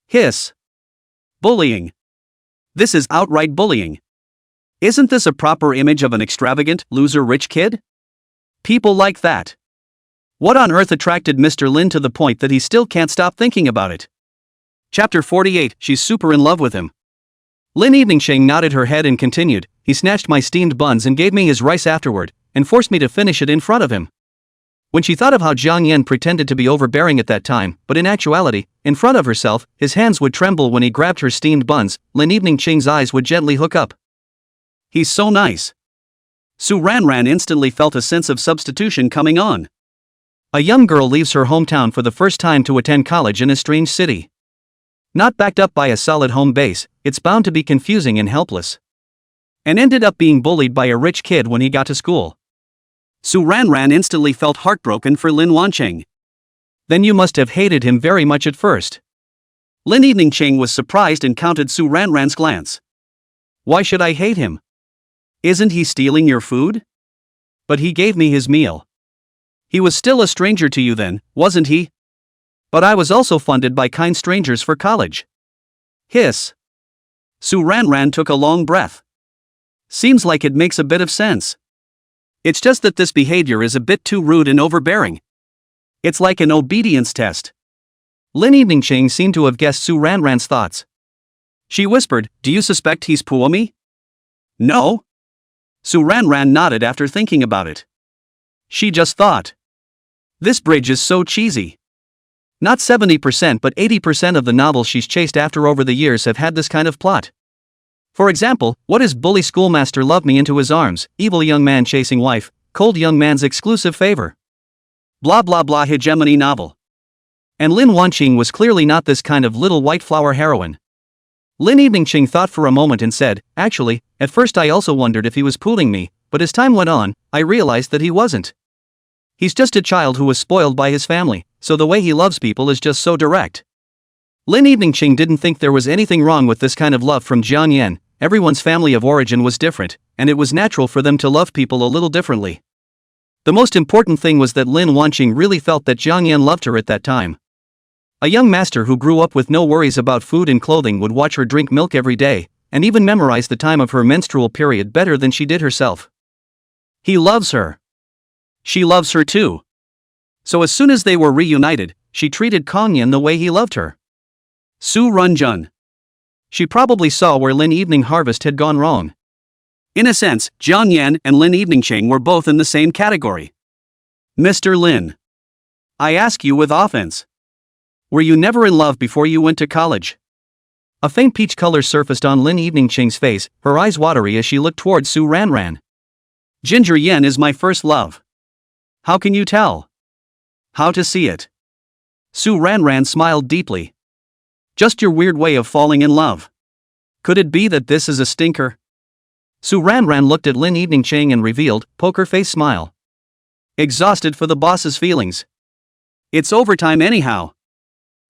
Hiss. Bullying. This is outright bullying. Isn't this a proper image of an extravagant, loser rich kid? People like that. What on earth attracted Mr. Lin to the point that he still can't stop thinking about it? Chapter 48, She's super in love with him. Lin Eveningsheng nodded her head and continued, he snatched my steamed buns and gave me his rice afterward, and forced me to finish it in front of him. When she thought of how Jiang Yan pretended to be overbearing at that time, but in actuality, in front of herself, his hands would tremble when he grabbed her steamed buns, Lin Eveningsheng's eyes would gently hook up. He's so nice. Su Ranran instantly felt a sense of substitution coming on. A young girl leaves her hometown for the first time to attend college in a strange city. Not backed up by a solid home base, it's bound to be confusing and helpless. And ended up being bullied by a rich kid when he got to school. Su Ranran instantly felt heartbroken for Lin Wancheng. Then you must have hated him very much at first. Lin Eveningsheng was surprised and counted Su Ranran's glance. Why should I hate him? Isn't he stealing your food? But he gave me his meal. He was still a stranger to you then, wasn't he? But I was also funded by kind strangers for college. Hiss. Su Ranran took a long breath. Seems like it makes a bit of sense. It's just that this behavior is a bit too rude and overbearing. It's like an obedience test. Lin Eveningsheng seemed to have guessed Su Ranran's thoughts. She whispered, do you suspect he's Puomi? No. Su Ranran nodded after thinking about it. She just thought. This bridge is so cheesy. Not 70% but 80% of the novels she's chased after over the years have had this kind of plot. For example, what is bully schoolmaster love me into his arms, evil young man chasing wife, cold young man's exclusive favor. Blah blah blah hegemony novel. And Lin Wancheng was clearly not this kind of little white flower heroine. Lin Eveningsheng thought for a moment and said, actually, at first I also wondered if he was pulling me, but as time went on, I realized that he wasn't. He's just a child who was spoiled by his family, so the way he loves people is just so direct. Lin Eveningsheng didn't think there was anything wrong with this kind of love from Jiang Yan. Everyone's family of origin was different, and it was natural for them to love people a little differently. The most important thing was that Lin Wancheng really felt that Jiang Yan loved her at that time. A young master who grew up with no worries about food and clothing would watch her drink milk every day, and even memorize the time of her menstrual period better than she did herself. He loves her. She loves her too. So as soon as they were reunited, she treated Kong Yan the way he loved her. Su Runjun. She probably saw where Lin Evening Harvest had gone wrong. In a sense, Jiang Yan and Lin Eveningsheng were both in the same category. Mr. Lin. I ask you with offense. Were you never in love before you went to college? A faint peach color surfaced on Lin Eveningsheng's face, her eyes watery as she looked towards Su Ranran. Ginger Yen is my first love. How can you tell? How to see it? Su Ranran smiled deeply. Just your weird way of falling in love. Could it be that this is a stinker? Su Ranran looked at Lin Eveningsheng and revealed, poker face smile. Exhausted for the boss's feelings. It's overtime anyhow.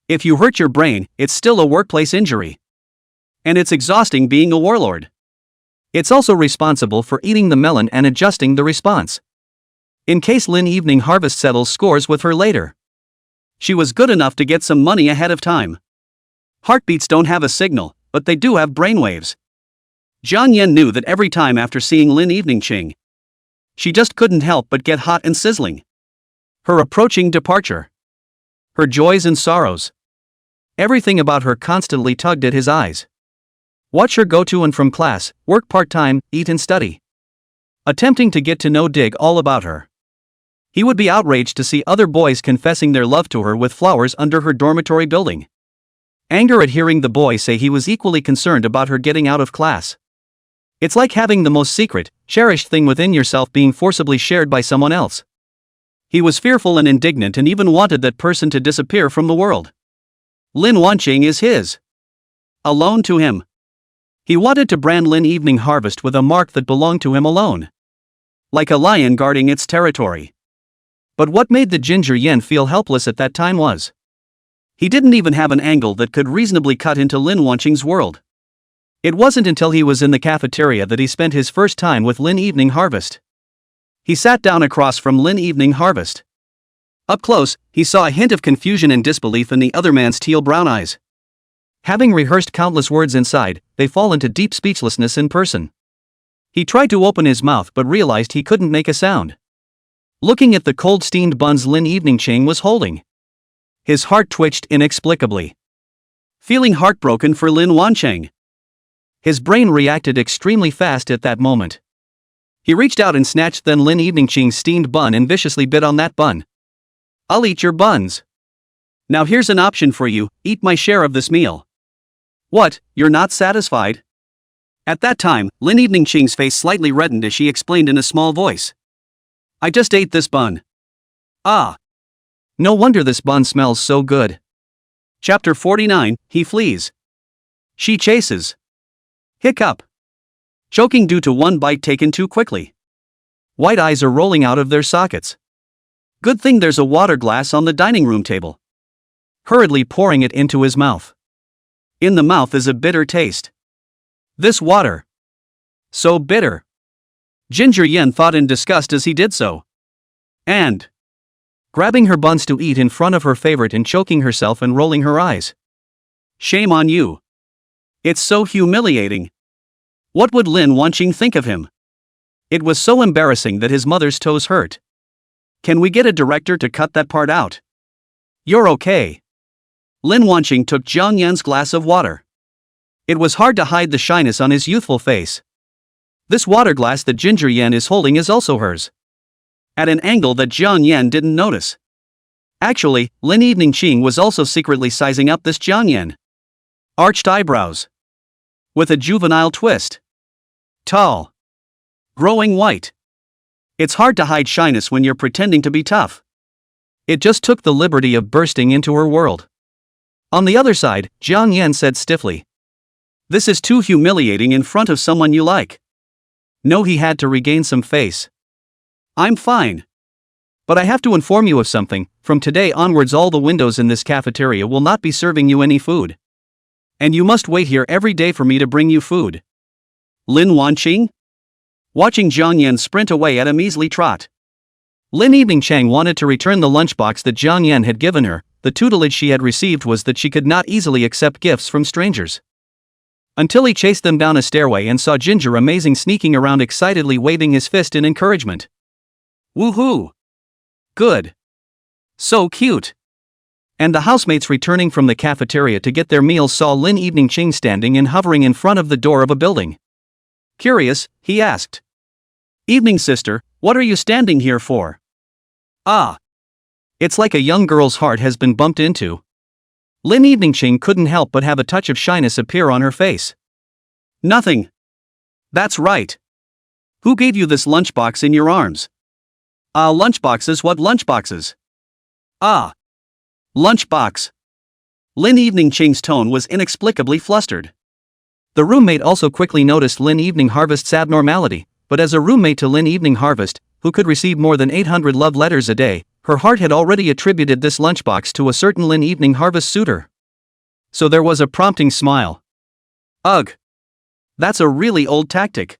If you hurt your brain, it's still a workplace injury. And it's exhausting being a warlord. It's also responsible for eating the melon and adjusting the response. In case Lin Evening Harvest settles scores with her later. She was good enough to get some money ahead of time. Heartbeats don't have a signal, but they do have brainwaves. Jiang Yan knew that every time after seeing Lin Eveningsheng, she just couldn't help but get hot and sizzling. Her approaching departure. Her joys and sorrows. Everything about her constantly tugged at his eyes. Watch her go to and from class, work part-time, eat and study. Attempting to get to know Dig all about her. He would be outraged to see other boys confessing their love to her with flowers under her dormitory building. Anger at hearing the boy say he was equally concerned about her getting out of class. It's like having the most secret, cherished thing within yourself being forcibly shared by someone else. He was fearful and indignant and even wanted that person to disappear from the world. Lin Wancheng is his. Alone to him. He wanted to brand Lin Evening Harvest with a mark that belonged to him alone. Like a lion guarding its territory. But what made the Ginger Yen feel helpless at that time was he didn't even have an angle that could reasonably cut into Lin Wancheng's world. It wasn't until he was in the cafeteria that he spent his first time with Lin Evening Harvest. He sat down across from Lin Evening Harvest. Up close, he saw a hint of confusion and disbelief in the other man's teal-brown eyes. Having rehearsed countless words inside, they fall into deep speechlessness in person. He tried to open his mouth but realized he couldn't make a sound. Looking at the cold steamed buns Lin Evening Ching was holding, his heart twitched inexplicably. Feeling heartbroken for Lin Wancheng. His brain reacted extremely fast at that moment. He reached out and snatched then Lin Evening Ching's steamed bun and viciously bit on that bun. I'll eat your buns. Now here's an option for you, eat my share of this meal. What, you're not satisfied? At that time, Lin Evening Ching's face slightly reddened as she explained in a small voice. I just ate this bun. Ah. No wonder this bun smells so good. Chapter 49, He Flees. She chases. Hiccup. Choking due to one bite taken too quickly. White eyes are rolling out of their sockets. Good thing there's a water glass on the dining room table. Hurriedly pouring it into his mouth. In the mouth is a bitter taste. This water. So bitter. Ginger Yen thought in disgust as he did so. And grabbing her buns to eat in front of her favorite and choking herself and rolling her eyes. Shame on you. It's so humiliating. What would Lin Wanching think of him? It was so embarrassing that his mother's toes hurt. Can we get a director to cut that part out? You're okay. Lin Wanching took Jiang Yan's glass of water. It was hard to hide the shyness on his youthful face. This water glass that Ginger Yan is holding is also hers. At an angle that Jiang Yan didn't notice. Actually, Lin Evening Ching was also secretly sizing up this Jiang Yan. Arched eyebrows. With a juvenile twist. Tall. Growing white. It's hard to hide shyness when you're pretending to be tough. It just took the liberty of bursting into her world. On the other side, Jiang Yan said stiffly. This is too humiliating in front of someone you like. No, he had to regain some face. I'm fine. But I have to inform you of something, from today onwards all the windows in this cafeteria will not be serving you any food. And you must wait here every day for me to bring you food. Lin Wanching? Watching Jiang Yan sprint away at a measly trot. Lin Evening Chang wanted to return the lunchbox that Jiang Yan had given her. The tutelage she had received was that she could not easily accept gifts from strangers. Until he chased them down a stairway and saw Ginger Amazing sneaking around excitedly waving his fist in encouragement. Woohoo! Good. So cute. And the housemates returning from the cafeteria to get their meals saw Lin Evening Ching standing and hovering in front of the door of a building. Curious, he asked. Evening sister, what are you standing here for? Ah. It's like a young girl's heart has been bumped into. Lin Evening Ching couldn't help but have a touch of shyness appear on her face. Nothing. That's right. Who gave you this lunchbox in your arms? Lunchboxes, what lunchboxes? Ah. Lunchbox. Lin Evening Ching's tone was inexplicably flustered. The roommate also quickly noticed Lin Evening Harvest's abnormality, but as a roommate to Lin Evening Harvest, who could receive more than 800 love letters a day, her heart had already attributed this lunchbox to a certain Lin Evening Harvest suitor. So there was a prompting smile. Ugh. That's a really old tactic.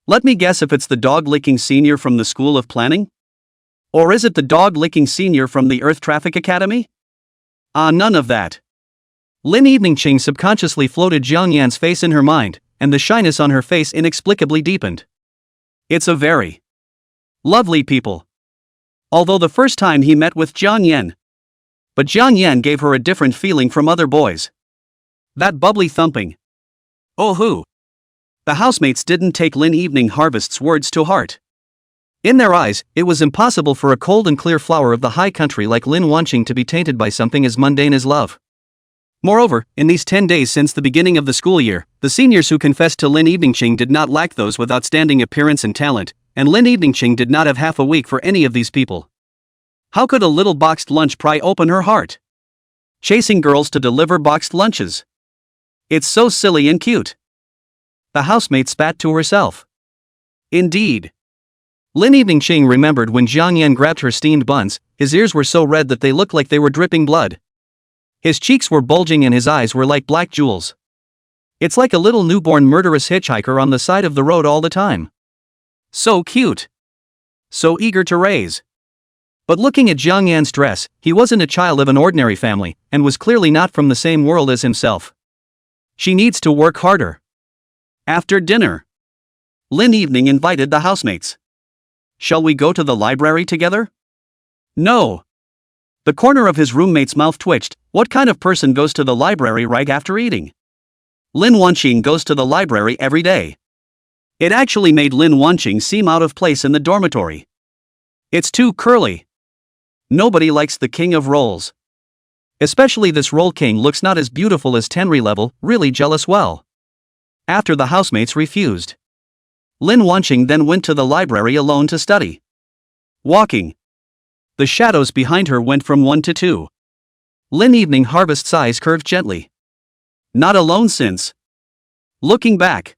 Let me guess if it's the dog-licking senior from the School of Planning? Or is it the dog-licking senior from the Earth Traffic Academy? None of that. Lin Evening Ching subconsciously floated Jiang Yan's face in her mind, and the shyness on her face inexplicably deepened. It's a very lovely people. Although the first time he met with Jiang Yan. But Jiang Yan gave her a different feeling from other boys. That bubbly thumping. Oh hoo. The housemates didn't take Lin Evening Harvest's words to heart. In their eyes, it was impossible for a cold and clear flower of the high country like Lin Wanching to be tainted by something as mundane as love. Moreover, in these 10 days since the beginning of the school year, the seniors who confessed to Lin Evening Ching did not lack those with outstanding appearance and talent, and Lin Evening Ching did not have half a week for any of these people. How could a little boxed lunch pry open her heart? Chasing girls to deliver boxed lunches. It's so silly and cute. The housemate spat to herself. Indeed. Lin Evening Ching remembered when Jiang Yan grabbed her steamed buns, his ears were so red that they looked like they were dripping blood. His cheeks were bulging and his eyes were like black jewels. It's like a little newborn murderous hitchhiker on the side of the road all the time. So cute. So eager to raise. But looking at Jiang Yan's dress, he wasn't a child of an ordinary family, and was clearly not from the same world as himself. She needs to work harder. After dinner. Lin Evening invited the housemates. Shall we go to the library together? No. The corner of his roommate's mouth twitched. What kind of person goes to the library right after eating? Lin Wanqing goes to the library every day. It actually made Lin Wanqing seem out of place in the dormitory. It's too curly. Nobody likes the king of rolls. Especially this roll king looks not as beautiful as Tenri level, really jealous well. After the housemates refused, Lin Wanqing then went to the library alone to study. Walking. The shadows behind her went from 1 to 2. Lin Evening Harvest's eyes curved gently. Not alone since. Looking back,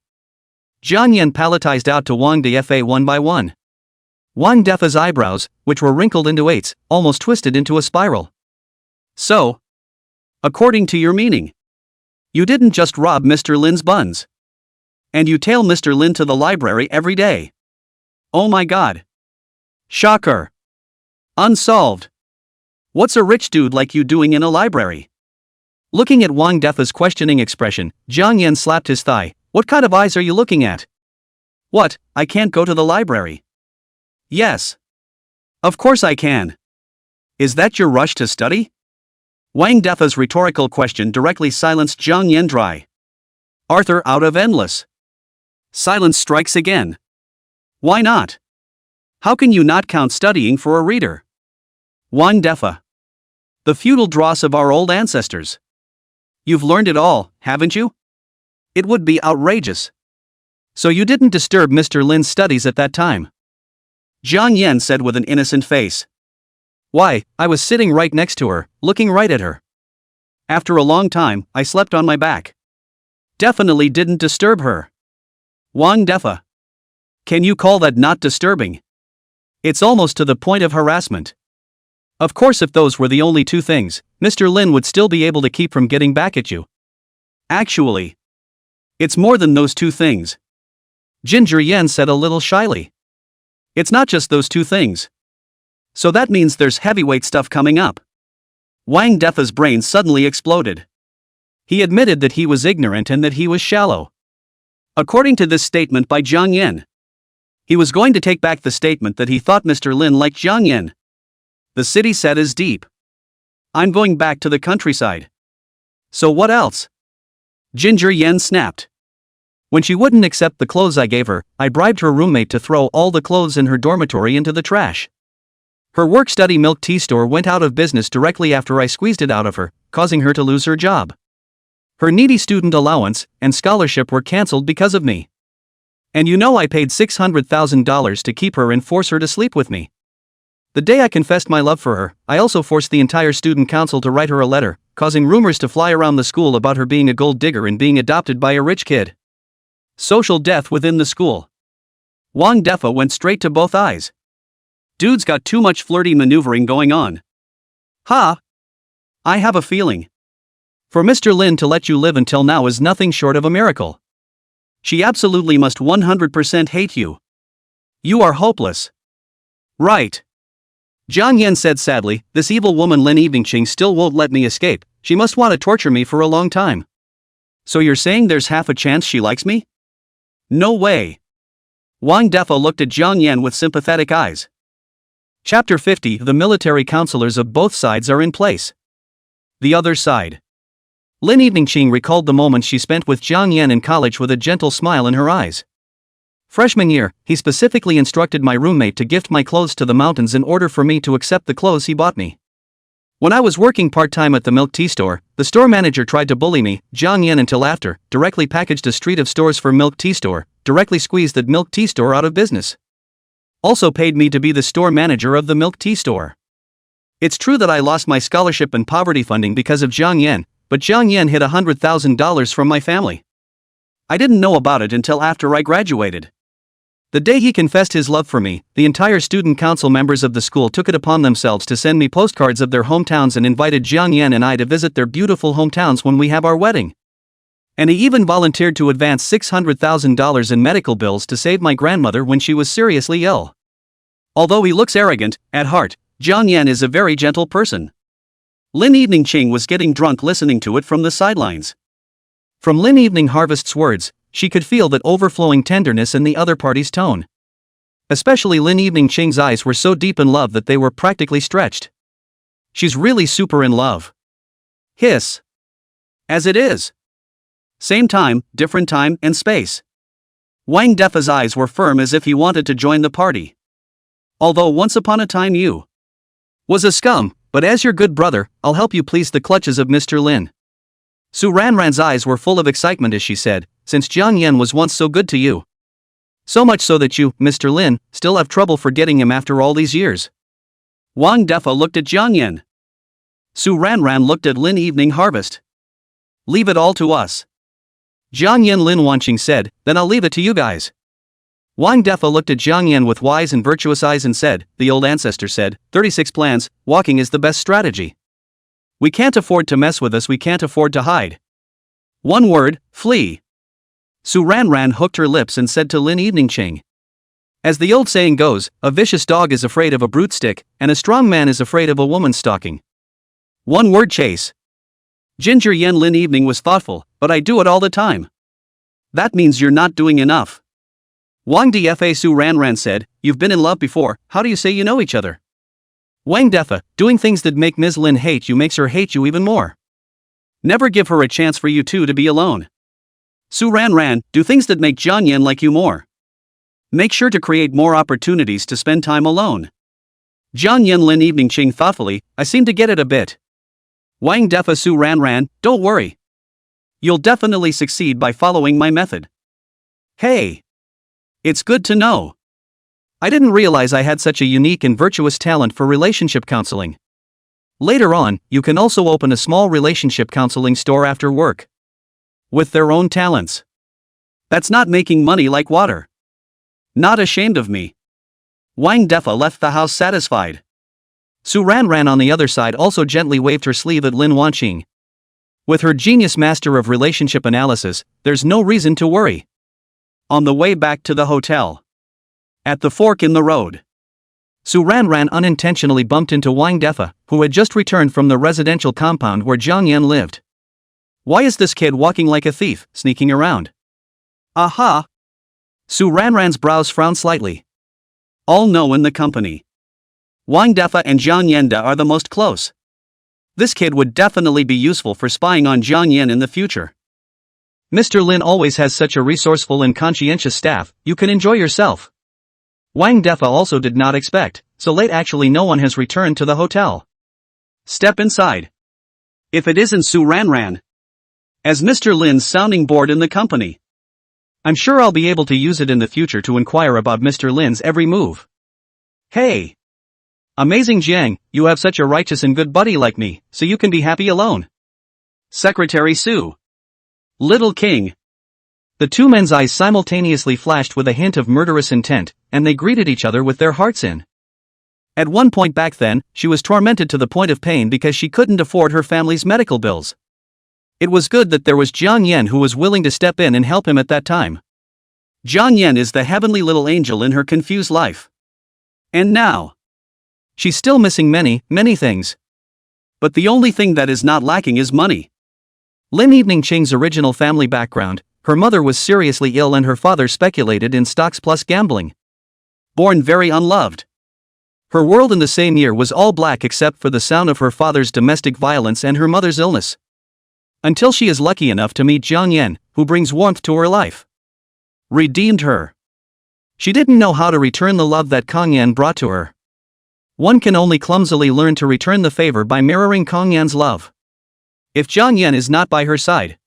Jiang Yan palatized out to Wang Defa one by one. Wang Defa's eyebrows, which were wrinkled into eights, almost twisted into a spiral. So, according to your meaning, you didn't just rob Mr. Lin's buns. And you tail Mr. Lin to the library every day. Oh my god. Shocker. Unsolved. What's a rich dude like you doing in a library? Looking at Wang Defa's questioning expression, Jiang Yan slapped his thigh. What kind of eyes are you looking at? What, I can't go to the library? Yes. Of course I can. Is that your rush to study? Wang Defa's rhetorical question directly silenced Jiang Yan dry. Arthur out of endless. Silence strikes again. Why not? How can you not count studying for a reader? Wang Defa. The feudal dross of our old ancestors. You've learned it all, haven't you? It would be outrageous. So you didn't disturb Mr. Lin's studies at that time? Jiang Yan said with an innocent face. Why, I was sitting right next to her, looking right at her. After a long time, I slept on my back. Definitely didn't disturb her. Wang Defa. Can you call that not disturbing? It's almost to the point of harassment. Of course, if those were the only two things, Mr. Lin would still be able to keep from getting back at you. Actually, it's more than those two things. Ginger Yan said a little shyly. It's not just those two things. So that means there's heavyweight stuff coming up. Wang Defa's brain suddenly exploded. He admitted that he was ignorant and that he was shallow. According to this statement by Jiang Yan, he was going to take back the statement that he thought Mr. Lin liked Jiang Yan. The city set is deep. I'm going back to the countryside. So what else? Ginger Yan snapped. When she wouldn't accept the clothes I gave her, I bribed her roommate to throw all the clothes in her dormitory into the trash. Her work-study milk tea store went out of business directly after I squeezed it out of her, causing her to lose her job. Her needy student allowance and scholarship were cancelled because of me. And you know I paid $600,000 to keep her and force her to sleep with me. The day I confessed my love for her, I also forced the entire student council to write her a letter, causing rumors to fly around the school about her being a gold digger and being adopted by a rich kid. Social death within the school. Wang Defa went straight to both eyes. Dude's got too much flirty maneuvering going on. Ha! I have a feeling. For Mr. Lin to let you live until now is nothing short of a miracle. She absolutely must 100% hate you. You are hopeless. Right. Jiang Yan said sadly, this evil woman Lin Eveningqing still won't let me escape, she must want to torture me for a long time. So you're saying there's half a chance she likes me? No way. Wang Defa looked at Jiang Yan with sympathetic eyes. Chapter 50. The military counselors of both sides are in place. The other side. Lin Eveningqing recalled the moment she spent with Jiang Yan in college with a gentle smile in her eyes. Freshman year, he specifically instructed my roommate to gift my clothes to the mountains in order for me to accept the clothes he bought me. When I was working part-time at the milk tea store, the store manager tried to bully me, Jiang Yan, until after, directly packaged a street of stores for milk tea store, directly squeezed the milk tea store out of business. Also paid me to be the store manager of the milk tea store. It's true that I lost my scholarship and poverty funding because of Jiang Yan, but Jiang Yan hid $100,000 from my family. I didn't know about it until after I graduated. The day he confessed his love for me, the entire student council members of the school took it upon themselves to send me postcards of their hometowns and invited Jiang Yan and I to visit their beautiful hometowns when we have our wedding. And he even volunteered to advance $600,000 in medical bills to save my grandmother when she was seriously ill. Although he looks arrogant, at heart, Jiang Yan is a very gentle person. Lin Eveningqing was getting drunk listening to it from the sidelines. From Lin Evening Harvest's words, she could feel that overflowing tenderness in the other party's tone. Especially Lin Evening Ching's eyes were so deep in love that they were practically stretched. She's really super in love. Hiss. As it is. Same time, different time and space. Wang Defa's eyes were firm as if he wanted to join the party. Although once upon a time you was a scum, but as your good brother, I'll help you please the clutches of Mr. Lin. Su Ranran's eyes were full of excitement as she said, since Jiang Yan was once so good to you. So much so that you, Mr. Lin, still have trouble forgetting him after all these years. Wang Defa looked at Jiang Yan. Su Ranran looked at Lin Evening Harvest. Leave it all to us. Jiang Yan Lin Wanqing said, then I'll leave it to you guys. Wang Defa looked at Jiang Yan with wise and virtuous eyes and said, the old ancestor said, 36 plans, walking is the best strategy. We can't afford to mess with us, we can't afford to hide. One word, flee. Su Ranran hooked her lips and said to Lin Evening Ching. As the old saying goes, a vicious dog is afraid of a brute stick, and a strong man is afraid of a woman stalking. One word, chase. Ginger Yen Lin Evening was thoughtful, but I do it all the time. That means you're not doing enough. Wang Dfa Su Ranran said, you've been in love before, how do you say you know each other? Wang Defa, doing things that make Ms. Lin hate you makes her hate you even more. Never give her a chance for you two to be alone. Su Ranran, do things that make Jiang Yan like you more. Make sure to create more opportunities to spend time alone. Jiang Yan Lin Evening Ching thoughtfully, I seem to get it a bit. Wang Defa Su Ranran, don't worry. You'll definitely succeed by following my method. Hey! It's good to know. I didn't realize I had such a unique and virtuous talent for relationship counseling. Later on, you can also open a small relationship counseling store after work. With their own talents. That's not making money like water. Not ashamed of me. Wang Defa left the house satisfied. Su Ranran on the other side also gently waved her sleeve at Lin Wanqing. With her genius master of relationship analysis, there's no reason to worry. On the way back to the hotel. At the fork in the road. Su Ranran unintentionally bumped into Wang Defa, who had just returned from the residential compound where Jiang Yan lived. Why is this kid walking like a thief, sneaking around? Aha! Su Ranran's brows frowned slightly. All know in the company. Wang Defa and Jiang Yanda are the most close. This kid would definitely be useful for spying on Jiang Yan in the future. Mr. Lin always has such a resourceful and conscientious staff, you can enjoy yourself. Wang Defa also did not expect, so late actually no one has returned to the hotel. Step inside. If it isn't Su Ranran. As Mr. Lin's sounding board in the company. I'm sure I'll be able to use it in the future to inquire about Mr. Lin's every move. Hey! Amazing Jiang, you have such a righteous and good buddy like me, so you can be happy alone. Secretary Su. Little King. The two men's eyes simultaneously flashed with a hint of murderous intent, and they greeted each other with their hearts in. At one point back then, she was tormented to the point of pain because she couldn't afford her family's medical bills. It was good that there was Jiang Yan who was willing to step in and help him at that time. Jiang Yan is the heavenly little angel in her confused life. And now. She's still missing many, many things. But the only thing that is not lacking is money. Lin Evening Ching's original family background, her mother was seriously ill and her father speculated in stocks plus gambling. Born very unloved. Her world in the same year was all black except for the sound of her father's domestic violence and her mother's illness. Until she is lucky enough to meet Jiang Yan, who brings warmth to her life. Redeemed her. She didn't know how to return the love that Kong Yan brought to her. One can only clumsily learn to return the favor by mirroring Kong Yan's love. If Jiang Yan is not by her side,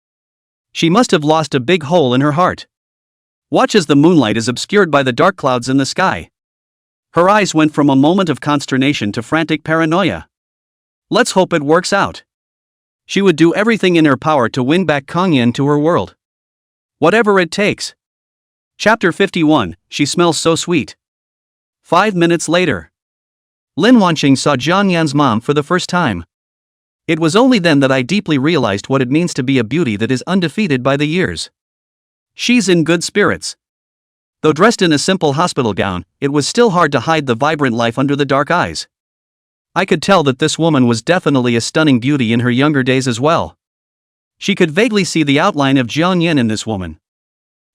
she must have lost a big hole in her heart. Watch as the moonlight is obscured by the dark clouds in the sky. Her eyes went from a moment of consternation to frantic paranoia. Let's hope it works out. She would do everything in her power to win back Kong Yan to her world. Whatever it takes. Chapter 51, She Smells So Sweet. 5 minutes later. Lin Wanqing saw Jiang Yan's mom for the first time. It was only then that I deeply realized what it means to be a beauty that is undefeated by the years. She's in good spirits. Though dressed in a simple hospital gown, it was still hard to hide the vibrant life under the dark eyes. I could tell that this woman was definitely a stunning beauty in her younger days as well. She could vaguely see the outline of Jiang Yan in this woman.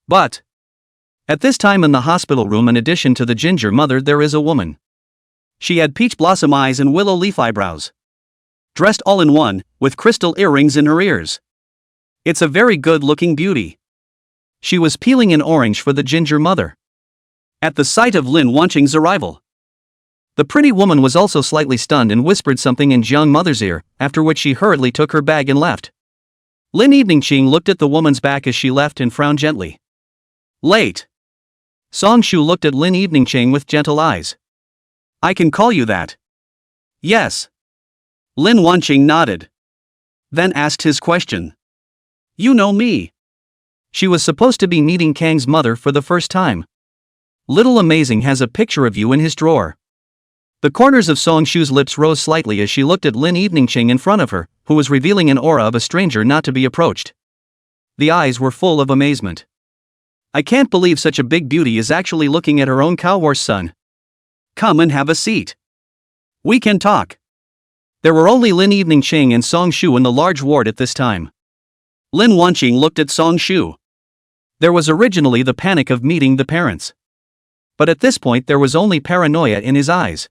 But at this time in the hospital room, in addition to the ginger mother, there is a woman. She had peach blossom eyes and willow leaf eyebrows. Dressed all in one, with crystal earrings in her ears. It's a very good-looking beauty. She was peeling an orange for the ginger mother. At the sight of Lin Wanqing's arrival, the pretty woman was also slightly stunned and whispered something in Jiang mother's ear, after which she hurriedly took her bag and left. Lin Eveningqing looked at the woman's back as she left and frowned gently. Late. Song Shu looked at Lin Eveningqing with gentle eyes. I can call you that. Yes. Lin Wanqing nodded. Then asked his question. You know me. She was supposed to be meeting Kang's mother for the first time. Little Amazing has a picture of you in his drawer. The corners of Song Shu's lips rose slightly as she looked at Lin Eveningqing in front of her, who was revealing an aura of a stranger not to be approached. The eyes were full of amazement. I can't believe such a big beauty is actually looking at her own cowhorse son. Come and have a seat. We can talk. There were only Lin Eveningqing and Song Shu in the large ward at this time. Lin Wanqing looked at Song Shu. There was originally the panic of meeting the parents. But at this point there was only paranoia in his eyes.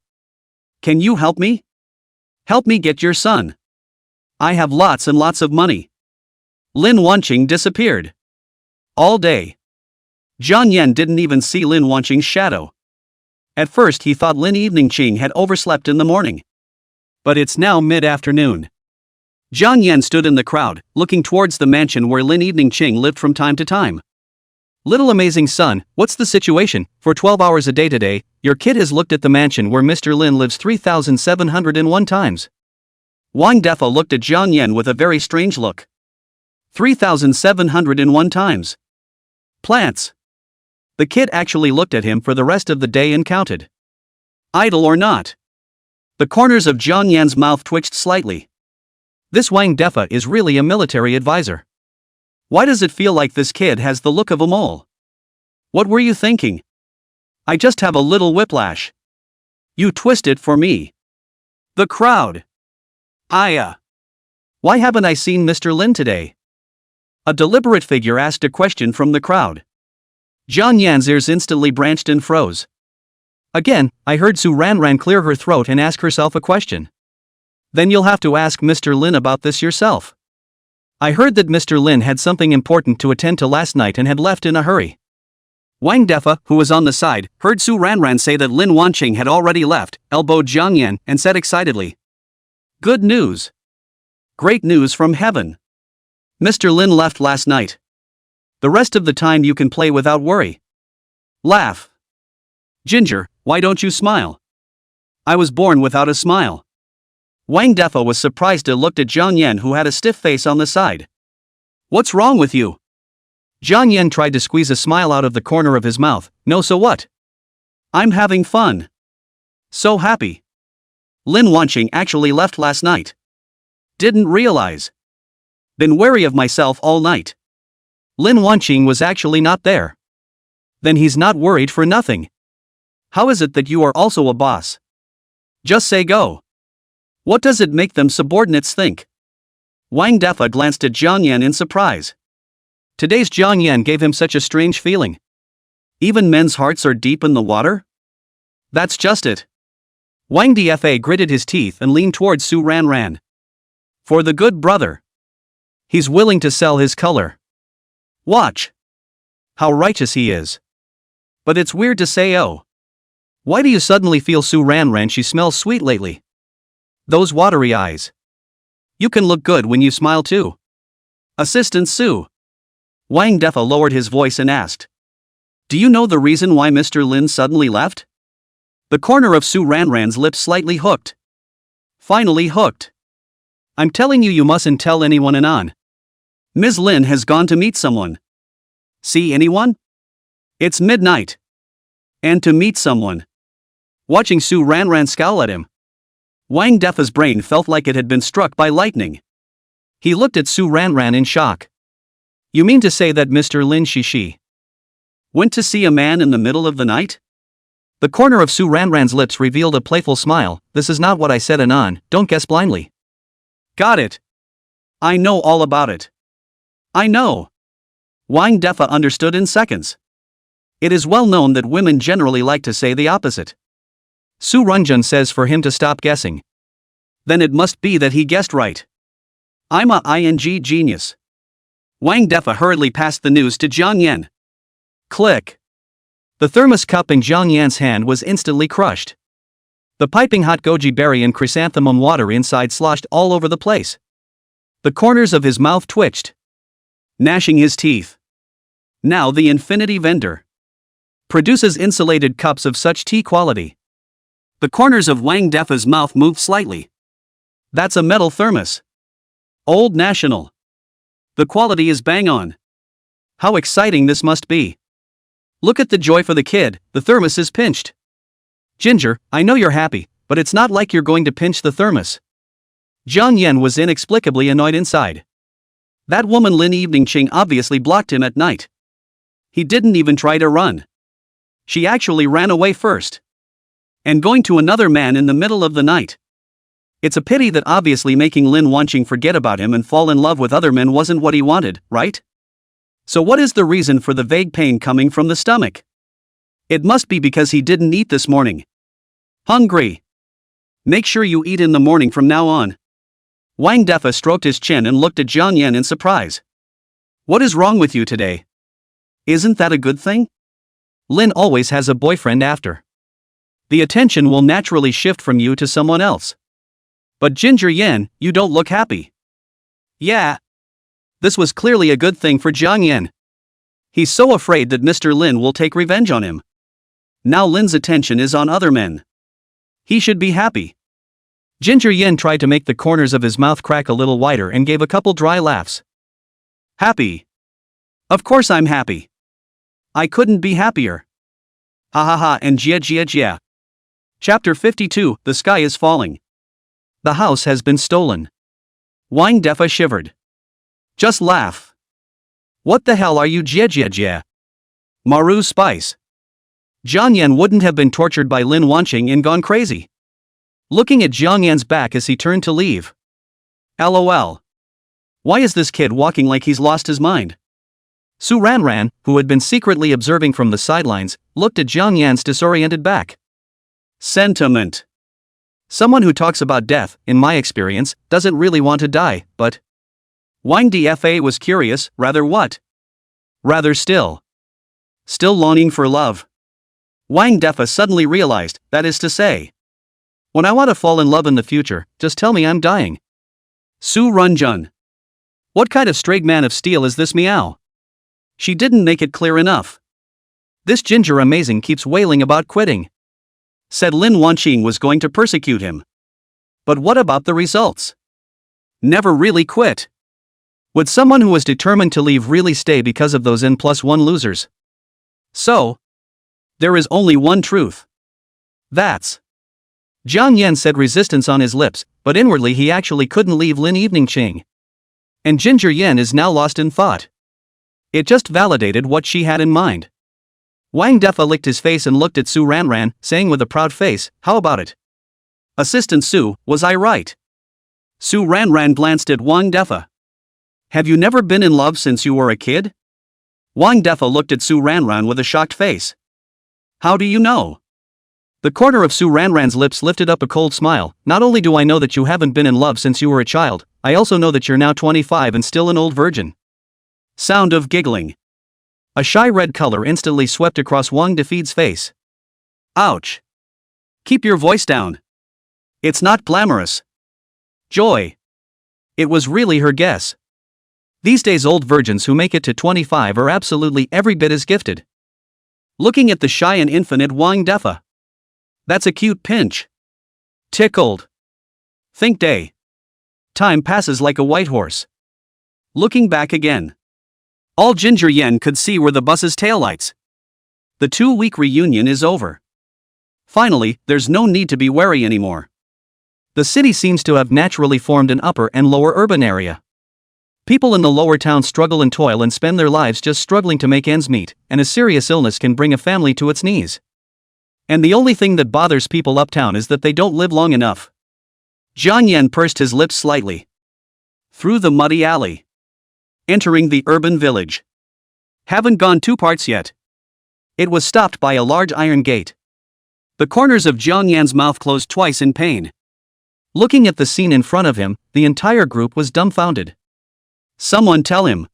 Can you help me? Help me get your son. I have lots and lots of money. Lin Wanqing disappeared. All day. Jiang Yan didn't even see Lin Wanqing's shadow. At first he thought Lin Eveningqing had overslept in the morning. But it's now mid-afternoon. Jiang Yan stood in the crowd, looking towards the mansion where Lin Eveningqing lived from time to time. Little Amazing son, what's the situation? For 12 hours a day today, your kid has looked at the mansion where Mr. Lin lives 3,701 times. Wang Defa looked at Jiang Yan with a very strange look. 3,701 times. Plants. The kid actually looked at him for the rest of the day and counted. Idle or not. The corners of Jiang Yan's mouth twitched slightly. This Wang Defa is really a military advisor. Why does it feel like this kid has the look of a mole? What were you thinking? I just have a little whiplash. You twist it for me. The crowd. Why haven't I seen Mr. Lin today? A deliberate figure asked a question from the crowd. Jiang Yan's ears instantly branched and froze. Again, I heard Su Ranran clear her throat and ask herself a question. Then you'll have to ask Mr. Lin about this yourself. I heard that Mr. Lin had something important to attend to last night and had left in a hurry. Wang Defa, who was on the side, heard Su Ranran say that Lin Wanqing had already left, elbowed Jiang Yan, and said excitedly. Good news. Great news from heaven. Mr. Lin left last night. The rest of the time you can play without worry. Laugh. Ginger, why don't you smile? I was born without a smile. Wang Defa was surprised and looked at Jiang Yan, who had a stiff face on the side. What's wrong with you? Jiang Yan tried to squeeze a smile out of the corner of his mouth. No, so what? I'm having fun. So happy. Lin Wanqing actually left last night. Didn't realize. Been wary of myself all night. Lin Wanqing was actually not there. Then he's not worried for nothing. How is it that you are also a boss? Just say go. What does it make them subordinates think? Wang Defa glanced at Jiang Yan in surprise. Today's Jiang Yan gave him such a strange feeling. Even men's hearts are deep in the water? That's just it. Wang Dfa gritted his teeth and leaned towards Su Ranran. For the good brother. He's willing to sell his color. Watch. How righteous he is. But it's weird to say oh. Why do you suddenly feel Su Ranran? She smells sweet lately. Those watery eyes. You can look good when you smile too. Assistant Su. Wang Defa lowered his voice and asked. Do you know the reason why Mr. Lin suddenly left? The corner of Su Ranran's lips slightly hooked. Finally hooked. I'm telling you, you mustn't tell anyone Anon. Ms. Lin has gone to meet someone. See anyone? It's midnight. And to meet someone. Watching Su Ranran scowl at him. Wang Defa's brain felt like it had been struck by lightning. He looked at Su Ranran in shock. You mean to say that Mr. Lin Shishi went to see a man in the middle of the night? The corner of Su Ranran's lips revealed a playful smile. This is not what I said, Anon, don't guess blindly. Got it. I know all about it. I know. Wang Defa understood in seconds. It is well known that women generally like to say the opposite. Su Runjun says for him to stop guessing. Then it must be that he guessed right. I'm a ing genius. Wang Defa hurriedly passed the news to Jiang Yan. Click. The thermos cup in Jiang Yan's hand was instantly crushed. The piping hot goji berry and chrysanthemum water inside sloshed all over the place. The corners of his mouth twitched. Gnashing his teeth. Now the infinity vendor produces insulated cups of such tea quality. The corners of Wang Defa's mouth moved slightly. That's a metal thermos. Old National. The quality is bang on. How exciting this must be. Look at the joy for the kid, the thermos is pinched. Ginger, I know you're happy, but it's not like you're going to pinch the thermos. Jiang Yan was inexplicably annoyed inside. That woman Lin Eveningching obviously blocked him at night. He didn't even try to run. She actually ran away first. And going to another man in the middle of the night. It's a pity that obviously making Lin Wanqing forget about him and fall in love with other men wasn't what he wanted, right? So what is the reason for the vague pain coming from the stomach? It must be because he didn't eat this morning. Hungry. Make sure you eat in the morning from now on. Wang Defa stroked his chin and looked at Jiang Yan in surprise. What is wrong with you today? Isn't that a good thing? Lin always has a boyfriend after. The attention will naturally shift from you to someone else. But Ginger Yan, you don't look happy. Yeah. This was clearly a good thing for Jiang Yan. He's so afraid that Mr. Lin will take revenge on him. Now Lin's attention is on other men. He should be happy. Ginger Yan tried to make the corners of his mouth crack a little wider and gave a couple dry laughs. Happy. Of course I'm happy. I couldn't be happier. Ha ha ha and jia jia jia. Chapter 52, The Sky is Falling. The house has been stolen. Wang Defa shivered. Just laugh. What the hell are you jia jia jia? Maru Spice. Jiang Yan wouldn't have been tortured by Lin Wanqing and gone crazy. Looking at Jiang Yan's back as he turned to leave. LOL. Why is this kid walking like he's lost his mind? Su Ranran, who had been secretly observing from the sidelines, looked at Jiang Yan's disoriented back. Sentiment. Someone who talks about death, in my experience, doesn't really want to die, but... Wang Dfa was curious, rather what? Rather still. Still longing for love. Wang Defa suddenly realized, that is to say. When I want to fall in love in the future, just tell me I'm dying. Su Runjun. What kind of stray man of steel is this meow? She didn't make it clear enough. This Ginger Amazing keeps wailing about quitting. Said Lin Wanqing was going to persecute him. But what about the results? Never really quit. Would someone who was determined to leave really stay because of those N+1 losers? So, there is only one truth. That's. Jiang Yan said resistance on his lips, but inwardly he actually couldn't leave Lin Eveningching. And Ginger Yan is now lost in thought. It just validated what she had in mind. Wang Defa licked his face and looked at Su Ranran, saying with a proud face, how about it? Assistant Su, was I right? Su Ranran glanced at Wang Defa. Have you never been in love since you were a kid? Wang Defa looked at Su Ranran with a shocked face. How do you know? The corner of Su Ranran's lips lifted up a cold smile. Not only do I know that you haven't been in love since you were a child, I also know that you're now 25 and still an old virgin. Sound of giggling. A shy red color instantly swept across Wang Defeat's face. Ouch. Keep your voice down. It's not glamorous. Joy. It was really her guess. These days old virgins who make it to 25 are absolutely every bit as gifted. Looking at the shy and infinite Wang Defa. That's a cute pinch. Tickled. Think day. Time passes like a white horse. Looking back again. All Ginger Yan could see were the bus's taillights. The 2-week reunion is over. Finally, there's no need to be wary anymore. The city seems to have naturally formed an upper and lower urban area. People in the lower town struggle and toil and spend their lives just struggling to make ends meet, and a serious illness can bring a family to its knees. And the only thing that bothers people uptown is that they don't live long enough. Jiang Yan pursed his lips slightly. Through the muddy alley. Entering the urban village. Haven't gone 2 parts yet. It was stopped by a large iron gate. The corners of Jiang Yan's mouth closed twice in pain. Looking at the scene in front of him, the entire group was dumbfounded. Someone tell him.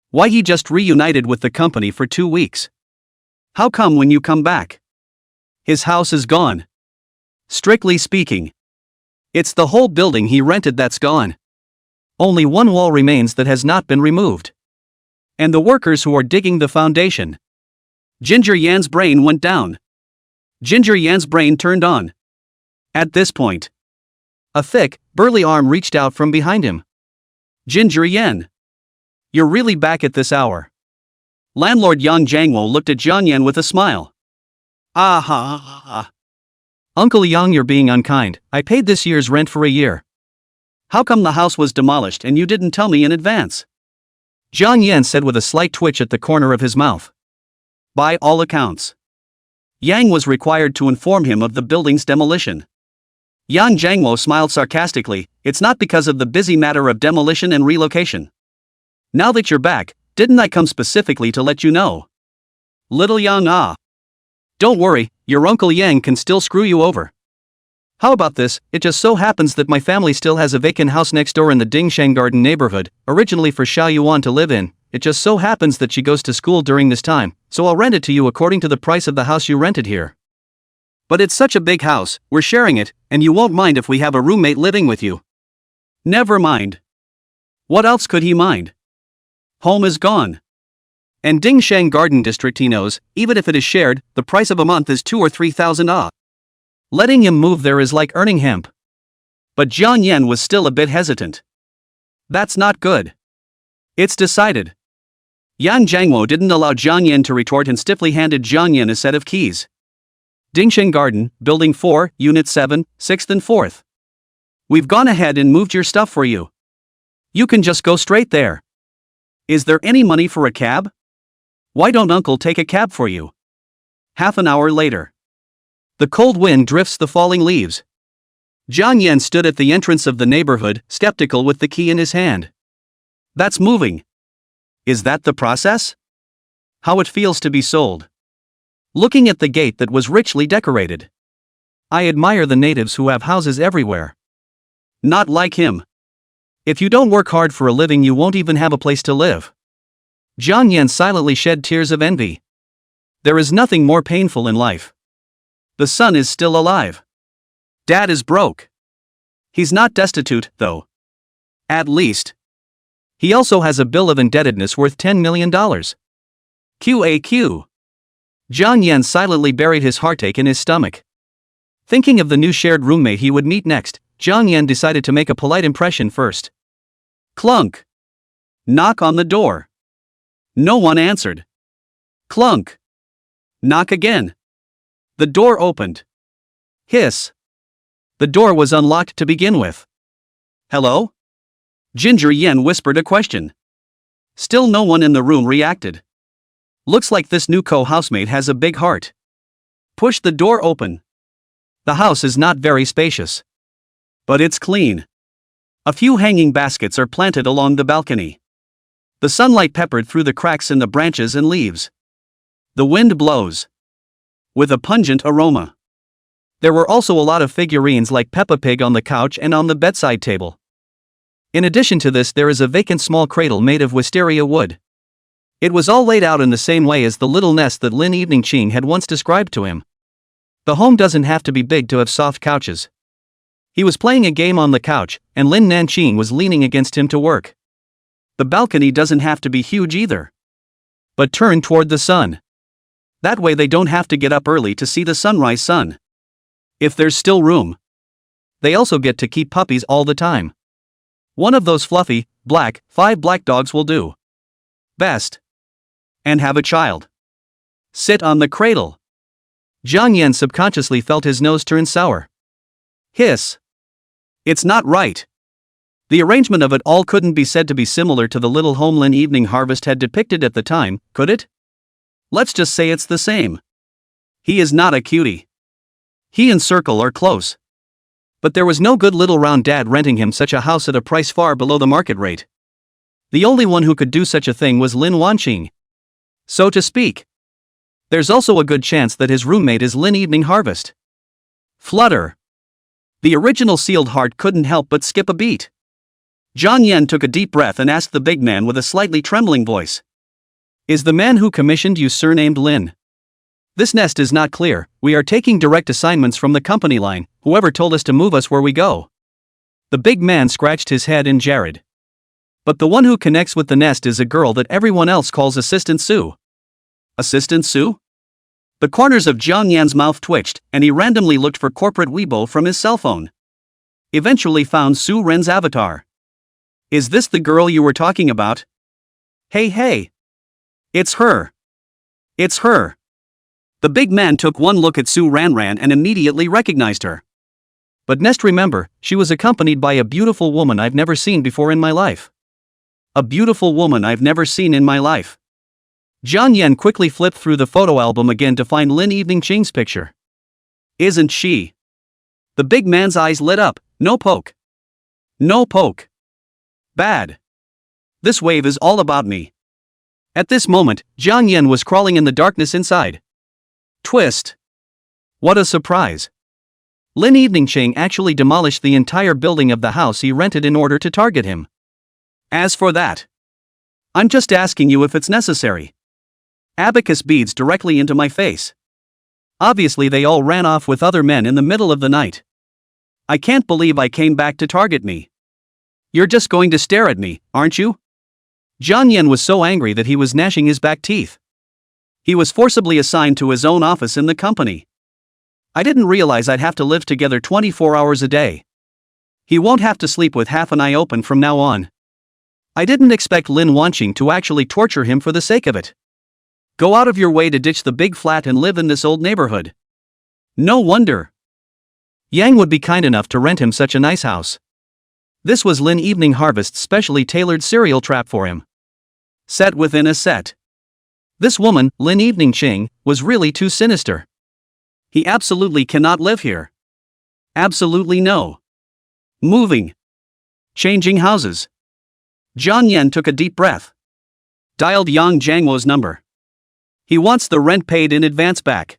Why he just reunited with the company for 2 weeks? How come when you come back? His house is gone. Strictly speaking, it's the whole building he rented that's gone. Only one wall remains that has not been removed. And the workers who are digging the foundation. Ginger Yan's brain went down. Ginger Yan's brain turned on. At this point, a thick, burly arm reached out from behind him. Ginger Yan. You're really back at this hour. Landlord Yang Jangwo looked at Jiang Yan with a smile. Ah ha ha ha. Uncle Yang, you're being unkind. I paid this year's rent for a year. How come the house was demolished and you didn't tell me in advance? Jiang Yan said with a slight twitch at the corner of his mouth. By all accounts, Yang was required to inform him of the building's demolition. Yang Jangwo smiled sarcastically. It's not because of the busy matter of demolition and relocation. Now that you're back, didn't I come specifically to let you know? Little Yang, don't worry, your Uncle Yang can still screw you over. How about this? It just so happens that my family still has a vacant house next door in the Dingsheng Garden neighborhood, originally for Xiao Yuan to live in. It just so happens that she goes to school during this time, so I'll rent it to you according to the price of the house you rented here. But it's such a big house, we're sharing it, and you won't mind if we have a roommate living with you. Never mind. What else could he mind? Home is gone. And Dingsheng Garden District, he knows, even if it is shared, the price of a month is 2,000 or 3,000. Letting him move there is like earning hemp. But Jiang Yan was still a bit hesitant. That's not good. It's decided. Yang Jangwo didn't allow Jiang Yan to retort and stiffly handed Jiang Yan a set of keys. Dingsheng Garden, Building 4, Unit 7, 6th and 4th. We've gone ahead and moved your stuff for you. You can just go straight there. Is there any money for a cab? Why don't Uncle take a cab for you? Half an hour later. The cold wind drifts the falling leaves. Jiang Yan stood at the entrance of the neighborhood, skeptical with the key in his hand. That's moving. Is that the process? How it feels to be sold. Looking at the gate that was richly decorated. I admire the natives who have houses everywhere. Not like him. If you don't work hard for a living, you won't even have a place to live. Jiang Yan silently shed tears of envy. There is nothing more painful in life. The son is still alive. Dad is broke. He's not destitute, though. At least. He also has a bill of indebtedness worth $10 million. QAQ. Jiang Yan silently buried his heartache in his stomach. Thinking of the new shared roommate he would meet next, Jiang Yan decided to make a polite impression first. Clunk. Knock on the door. No one answered. Clunk. Knock again. The door opened. Hiss. The door was unlocked to begin with. Hello? Ginger Yan whispered a question. Still no one in the room reacted. Looks like this new co-housemate has a big heart. Push the door open. The house is not very spacious. But it's clean. A few hanging baskets are planted along the balcony. The sunlight peppered through the cracks in the branches and leaves. The wind blows. With a pungent aroma. There were also a lot of figurines like Peppa Pig on the couch and on the bedside table. In addition to this, there is a vacant small cradle made of wisteria wood. It was all laid out in the same way as the little nest that Lin Evening Ching had once described to him. The home doesn't have to be big to have soft couches. He was playing a game on the couch, and Lin Nanqing was leaning against him to work. The balcony doesn't have to be huge either. But turn toward the sun. That way they don't have to get up early to see the sunrise sun. If there's still room. They also get to keep puppies all the time. One of those fluffy, black, 5 black dogs will do. Best. And have a child. Sit on the cradle. Jiang Yan subconsciously felt his nose turn sour. Hiss. It's not right. The arrangement of it all couldn't be said to be similar to the little home Lin Evening Harvest had depicted at the time, could it? Let's just say it's the same. He is not a cutie. He and Circle are close. But there was no good little round dad renting him such a house at a price far below the market rate. The only one who could do such a thing was Lin Wanqing. so to speak. There's also a good chance that his roommate is Lin Evening Harvest. Flutter. The original sealed heart couldn't help but skip a beat. Jiang Yan took a deep breath and asked the big man with a slightly trembling voice. Is the man who commissioned you surnamed Lin? This nest is not clear, we are taking direct assignments from the company line, whoever told us to move us where we go. The big man scratched his head in Jared. But the one who connects with the nest is a girl that everyone else calls Assistant Sue. Assistant Sue? The corners of Jiang Yan's mouth twitched, and he randomly looked for corporate Weibo from his cell phone. Eventually found Sue Ren's avatar. Is this the girl you were talking about? Hey. It's her. It's her. The big man took one look at Sue Ran and immediately recognized her. But Nest, remember, she was accompanied by a beautiful woman I've never seen before in my life. A beautiful woman I've never seen in my life. Jiang Yan quickly flipped through the photo album again to find Lin Evening Ching's picture. Isn't she? The big man's eyes lit up. No poke. No poke. Bad. This wave is all about me. At this moment, Jiang Yan was crawling in the darkness inside. Twist. What a surprise. Lin Evening Ching actually demolished the entire building of the house he rented in order to target him. As for that, I'm just asking you if it's necessary. Abacus beads directly into my face. Obviously they all ran off with other men in the middle of the night. I can't believe I came back to target me. You're just going to stare at me, aren't you? Jiang Yan was so angry that he was gnashing his back teeth. He was forcibly assigned to his own office in the company. I didn't realize I'd have to live together 24 hours a day. He won't have to sleep with half an eye open from now on. I didn't expect Lin Wanqing to actually torture him for the sake of it. Go out of your way to ditch the big flat and live in this old neighborhood. No wonder Yang would be kind enough to rent him such a nice house. This was Lin Evening Harvest's specially tailored cereal trap for him. Set within a set. This woman, Lin Evening Ching, was really too sinister. He absolutely cannot live here. Absolutely no. Moving. Changing houses. Jiang Yan took a deep breath. Dialed Yang Jiangwo's number. He wants the rent paid in advance back.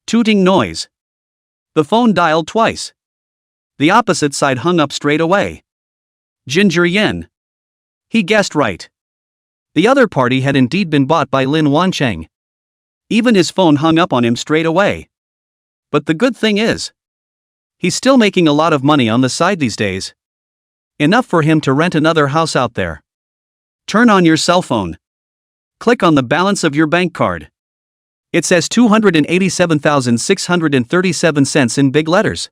Tooting noise. The phone dialed twice. The opposite side hung up straight away. Ginger Yen. He guessed right. The other party had indeed been bought by Lin Wancheng. Even his phone hung up on him straight away. But the good thing is, he's still making a lot of money on the side these days. Enough for him to rent another house out there. Turn on your cell phone. Click on the balance of your bank card. It says 287,637 cents in big letters.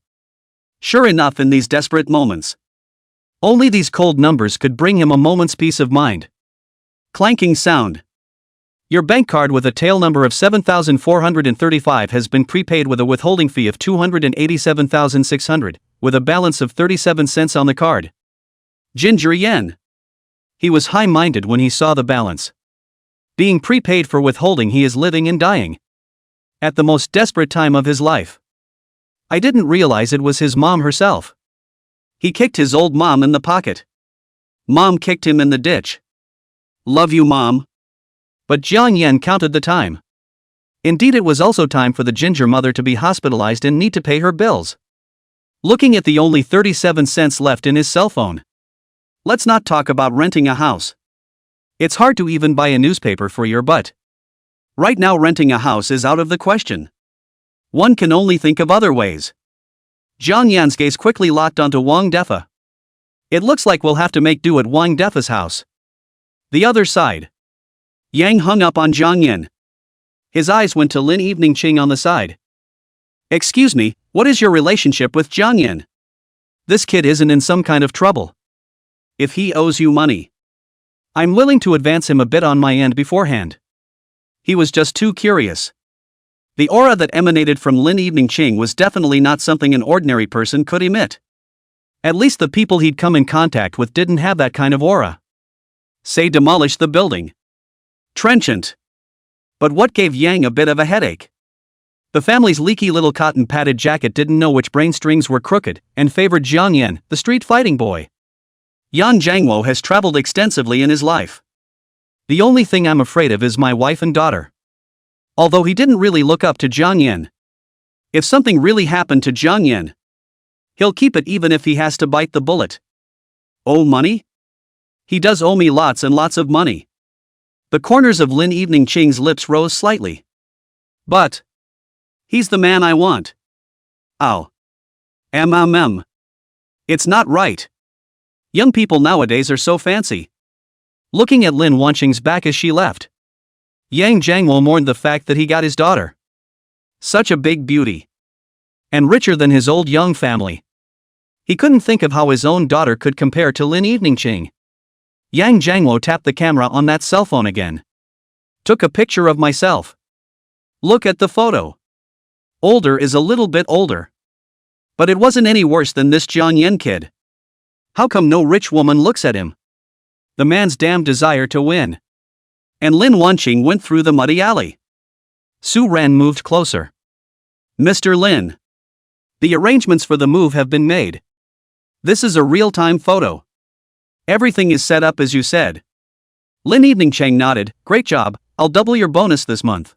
Sure enough, in these desperate moments, only these cold numbers could bring him a moment's peace of mind. Clanking sound. Your bank card with a tail number of 7,435 has been prepaid with a withholding fee of 287,600, with a balance of 37 cents on the card. Ginger Yen. He was high-minded when he saw the balance. Being prepaid for withholding, he is living and dying. At the most desperate time of his life. I didn't realize it was his mom herself. He kicked his old mom in the pocket. Mom kicked him in the ditch. Love you, Mom. But Jiang Yan counted the time. Indeed, it was also time for the ginger mother to be hospitalized and need to pay her bills. Looking at the only 37 cents left in his cell phone. Let's not talk about renting a house. It's hard to even buy a newspaper for your butt. Right now, renting a house is out of the question. One can only think of other ways. Jiang Yan's gaze quickly locked onto Wang Defa. It looks like we'll have to make do at Wang Defa's house. The other side. Yang hung up on Jiang Yan. His eyes went to Lin Evening Ching on the side. Excuse me, what is your relationship with Jiang Yan? This kid isn't in some kind of trouble. If he owes you money, I'm willing to advance him a bit on my end beforehand. He was just too curious. The aura that emanated from Lin Evening Ching was definitely not something an ordinary person could emit. At least the people he'd come in contact with didn't have that kind of aura. Say demolish the building. Trenchant. But what gave Yang a bit of a headache? The family's leaky little cotton padded jacket didn't know which brain strings were crooked, and favored Jiang Yan, the street fighting boy. Yang Jiangwo has traveled extensively in his life. The only thing I'm afraid of is my wife and daughter. Although he didn't really look up to Jiang Yan. If something really happened to Jiang Yan, he'll keep it even if he has to bite the bullet. Oh, money? He does owe me lots and lots of money. The corners of Lin Evening Ching's lips rose slightly. But he's the man I want. Ow. It's not right. Young people nowadays are so fancy. Looking at Lin Wanqing's back as she left, Yang Jiangwo mourned the fact that he got his daughter. Such a big beauty. And richer than his old Young family. He couldn't think of how his own daughter could compare to Lin Evening Ching. Yang Jiangwo tapped the camera on that cell phone again. Took a picture of myself. Look at the photo. Older is a little bit older. But it wasn't any worse than this Jiang Yan kid. How come no rich woman looks at him? The man's damn desire to win. And Lin Wanqing went through the muddy alley. Su Ran moved closer. Mr. Lin. The arrangements for the move have been made. This is a real-time photo. Everything is set up as you said. Lin Evening Chang nodded. Great job, I'll double your bonus this month.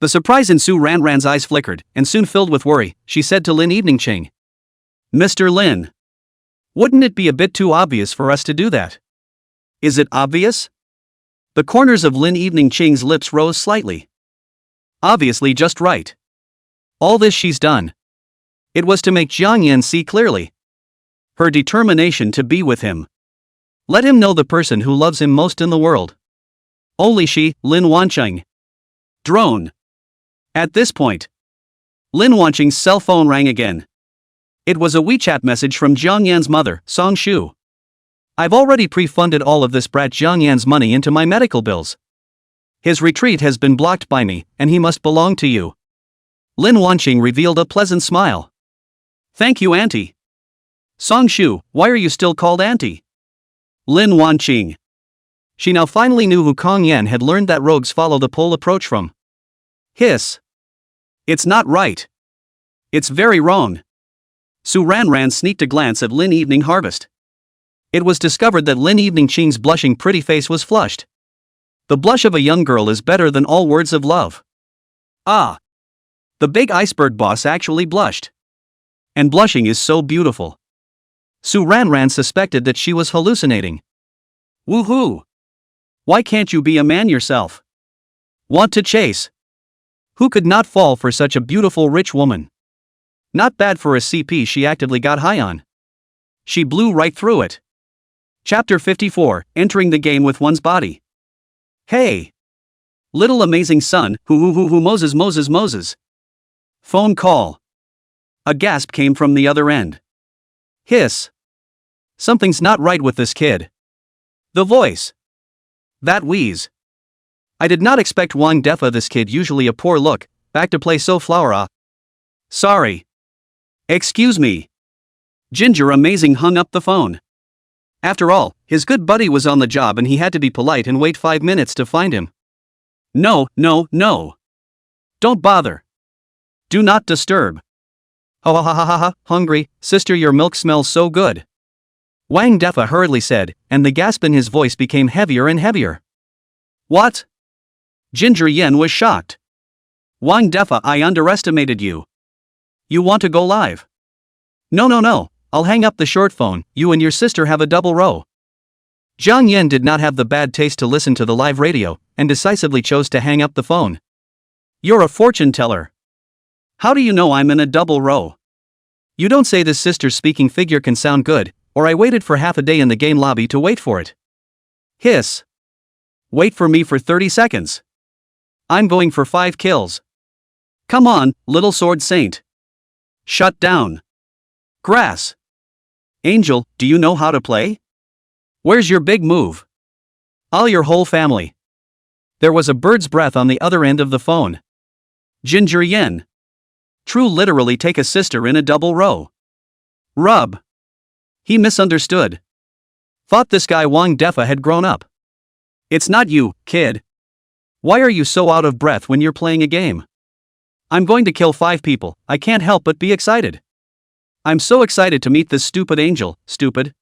The surprise in Su Ran's eyes flickered, and soon filled with worry, she said to Lin Evening Chang. Mr. Lin. Wouldn't it be a bit too obvious for us to do that? Is it obvious? The corners of Lin Evening Ching's lips rose slightly. Obviously just right. All this she's done. It was to make Jiang Yan see clearly. Her determination to be with him. Let him know the person who loves him most in the world. Only she, Lin Wanqing. Drone. At this point, Lin Wanqing's cell phone rang again. It was a WeChat message from Jiang Yan's mother, Song Shu. I've already pre-funded all of this brat Jiang Yan's money into my medical bills. His retreat has been blocked by me, and he must belong to you. Lin Wanqing revealed a pleasant smile. Thank you, Auntie. Song Shu, why are you still called Auntie? Lin Wanqing. She now finally knew who Kong Yan had learned that rogues follow the pole approach from. Hiss. It's not right. It's very wrong. Su Ran sneaked a glance at Lin Evening Harvest. It was discovered that Lin Evening Ching's blushing pretty face was flushed. The blush of a young girl is better than all words of love. Ah. The big iceberg boss actually blushed. And blushing is so beautiful. Su Ran suspected that she was hallucinating. Woohoo! Why can't you be a man yourself? Want to chase? Who could not fall for such a beautiful rich woman? Not bad for a CP she actively got high on. She blew right through it. Chapter 54, Entering the Game with One's Body. Hey! Little amazing son, who Moses. Phone call. A gasp came from the other end. Hiss. Something's not right with this kid. The voice. That wheeze. I did not expect Wang Defa, this kid usually a poor look, back to play so flower. Sorry. Excuse me. Ginger Amazing hung up the phone. After all, his good buddy was on the job and he had to be polite and wait 5 minutes to find him. No. Don't bother. Do not disturb. Ha, hungry, sister, your milk smells so good. Wang Defa hurriedly said, and the gasp in his voice became heavier and heavier. What? Ginger Yen was shocked. Wang Defa, I underestimated you. You want to go live? No, I'll hang up the short phone, you and your sister have a double row. Jiang Yan did not have the bad taste to listen to the live radio, and decisively chose to hang up the phone. You're a fortune teller. How do you know I'm in a double row? You don't say this sister's speaking figure can sound good, or I waited for half a day in the game lobby to wait for it. Hiss. Wait for me for 30 seconds. I'm going for 5 kills. Come on, little sword saint. Shut down. Grass. Angel, do you know how to play? Where's your big move? All your whole family. There was a bird's breath on the other end of the phone. Ginger Yen. True, literally take a sister in a double row. Rub. He misunderstood. Thought this guy Wang Defa had grown up. It's not you, kid. Why are you so out of breath when you're playing a game? I'm going to kill 5 people, I can't help but be excited. I'm so excited to meet this stupid angel, stupid.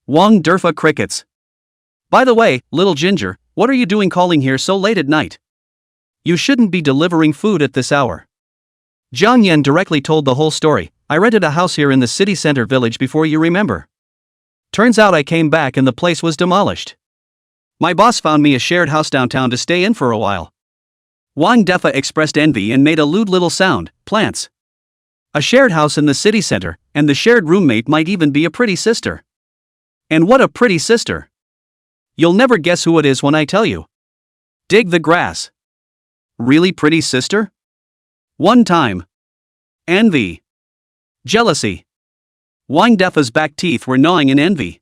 Wang Derfa crickets. By the way, little Ginger, What are you doing calling here so late at night? You shouldn't be delivering food at this hour. Jiang Yan directly told the whole story. I rented a house here in the city center village before, you remember. Turns out I came back and the place was demolished. My boss found me a shared house downtown to stay in for a while. Wang Defa expressed envy and made a lewd little sound. Plants. A shared house in the city center, and the shared roommate might even be a pretty sister. And what a pretty sister. You'll never guess who it is when I tell you. Dig the grass. Really pretty sister? One time. Envy. Jealousy. Wang Defa's back teeth were gnawing in envy.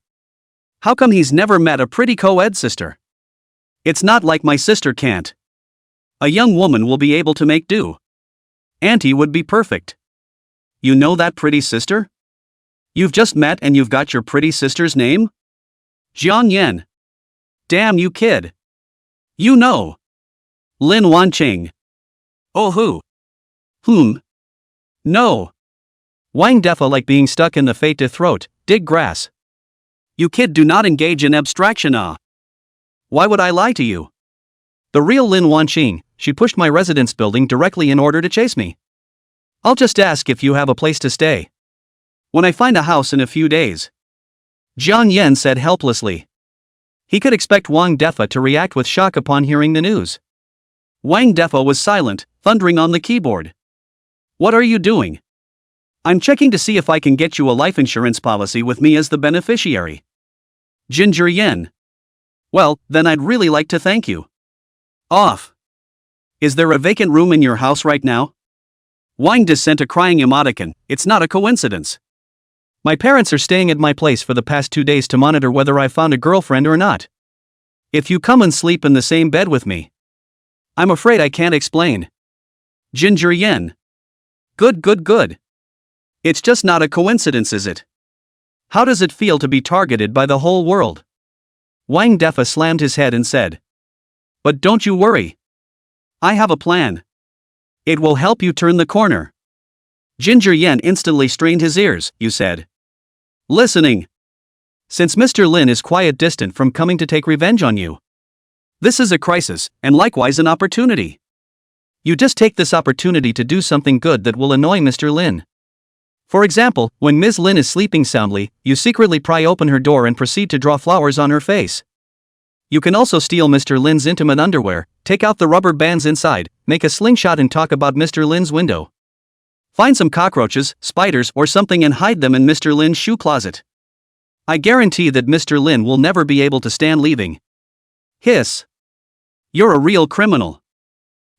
How come he's never met a pretty co-ed sister? It's not like my sister can't. A young woman will be able to make do. Auntie would be perfect. You know that pretty sister? You've just met and you've got your pretty sister's name? Jiang Yan. Damn you, kid. You know. Lin Wanqing. Oh, who? No. Wang Defa like being stuck in the fate to throat, dig grass. You kid, do not engage in abstraction. Why would I lie to you? The real Lin Wanqing, she pushed my residence building directly in order to chase me. I'll just ask if you have a place to stay. When I find a house in a few days. Jiang Yan said helplessly. He could expect Wang Defa to react with shock upon hearing the news. Wang Defa was silent, thundering on the keyboard. What are you doing? I'm checking to see if I can get you a life insurance policy with me as the beneficiary. Ginger Yen. Well, then I'd really like to thank you. Off. Is there a vacant room in your house right now? Wang De sent a crying emoticon. It's not a coincidence. My parents are staying at my place for the past 2 days to monitor whether I found a girlfriend or not. If you come and sleep in the same bed with me. I'm afraid I can't explain. Ginger Yen. Good. It's just not a coincidence, is it? How does it feel to be targeted by the whole world? Wang Defa slammed his head and said. But don't you worry. I have a plan. It will help you turn the corner. Ginger Yen instantly strained his ears. You said. Listening. Since Mr. Lin is quite distant from coming to take revenge on you. This is a crisis, and likewise an opportunity. You just take this opportunity to do something good that will annoy Mr. Lin. For example, when Ms. Lin is sleeping soundly, you secretly pry open her door and proceed to draw flowers on her face. You can also steal Mr. Lin's intimate underwear, take out the rubber bands inside, make a slingshot and talk about Mr. Lin's window. Find some cockroaches, spiders or something and hide them in Mr. Lin's shoe closet. I guarantee that Mr. Lin will never be able to stand leaving. Hiss. You're a real criminal.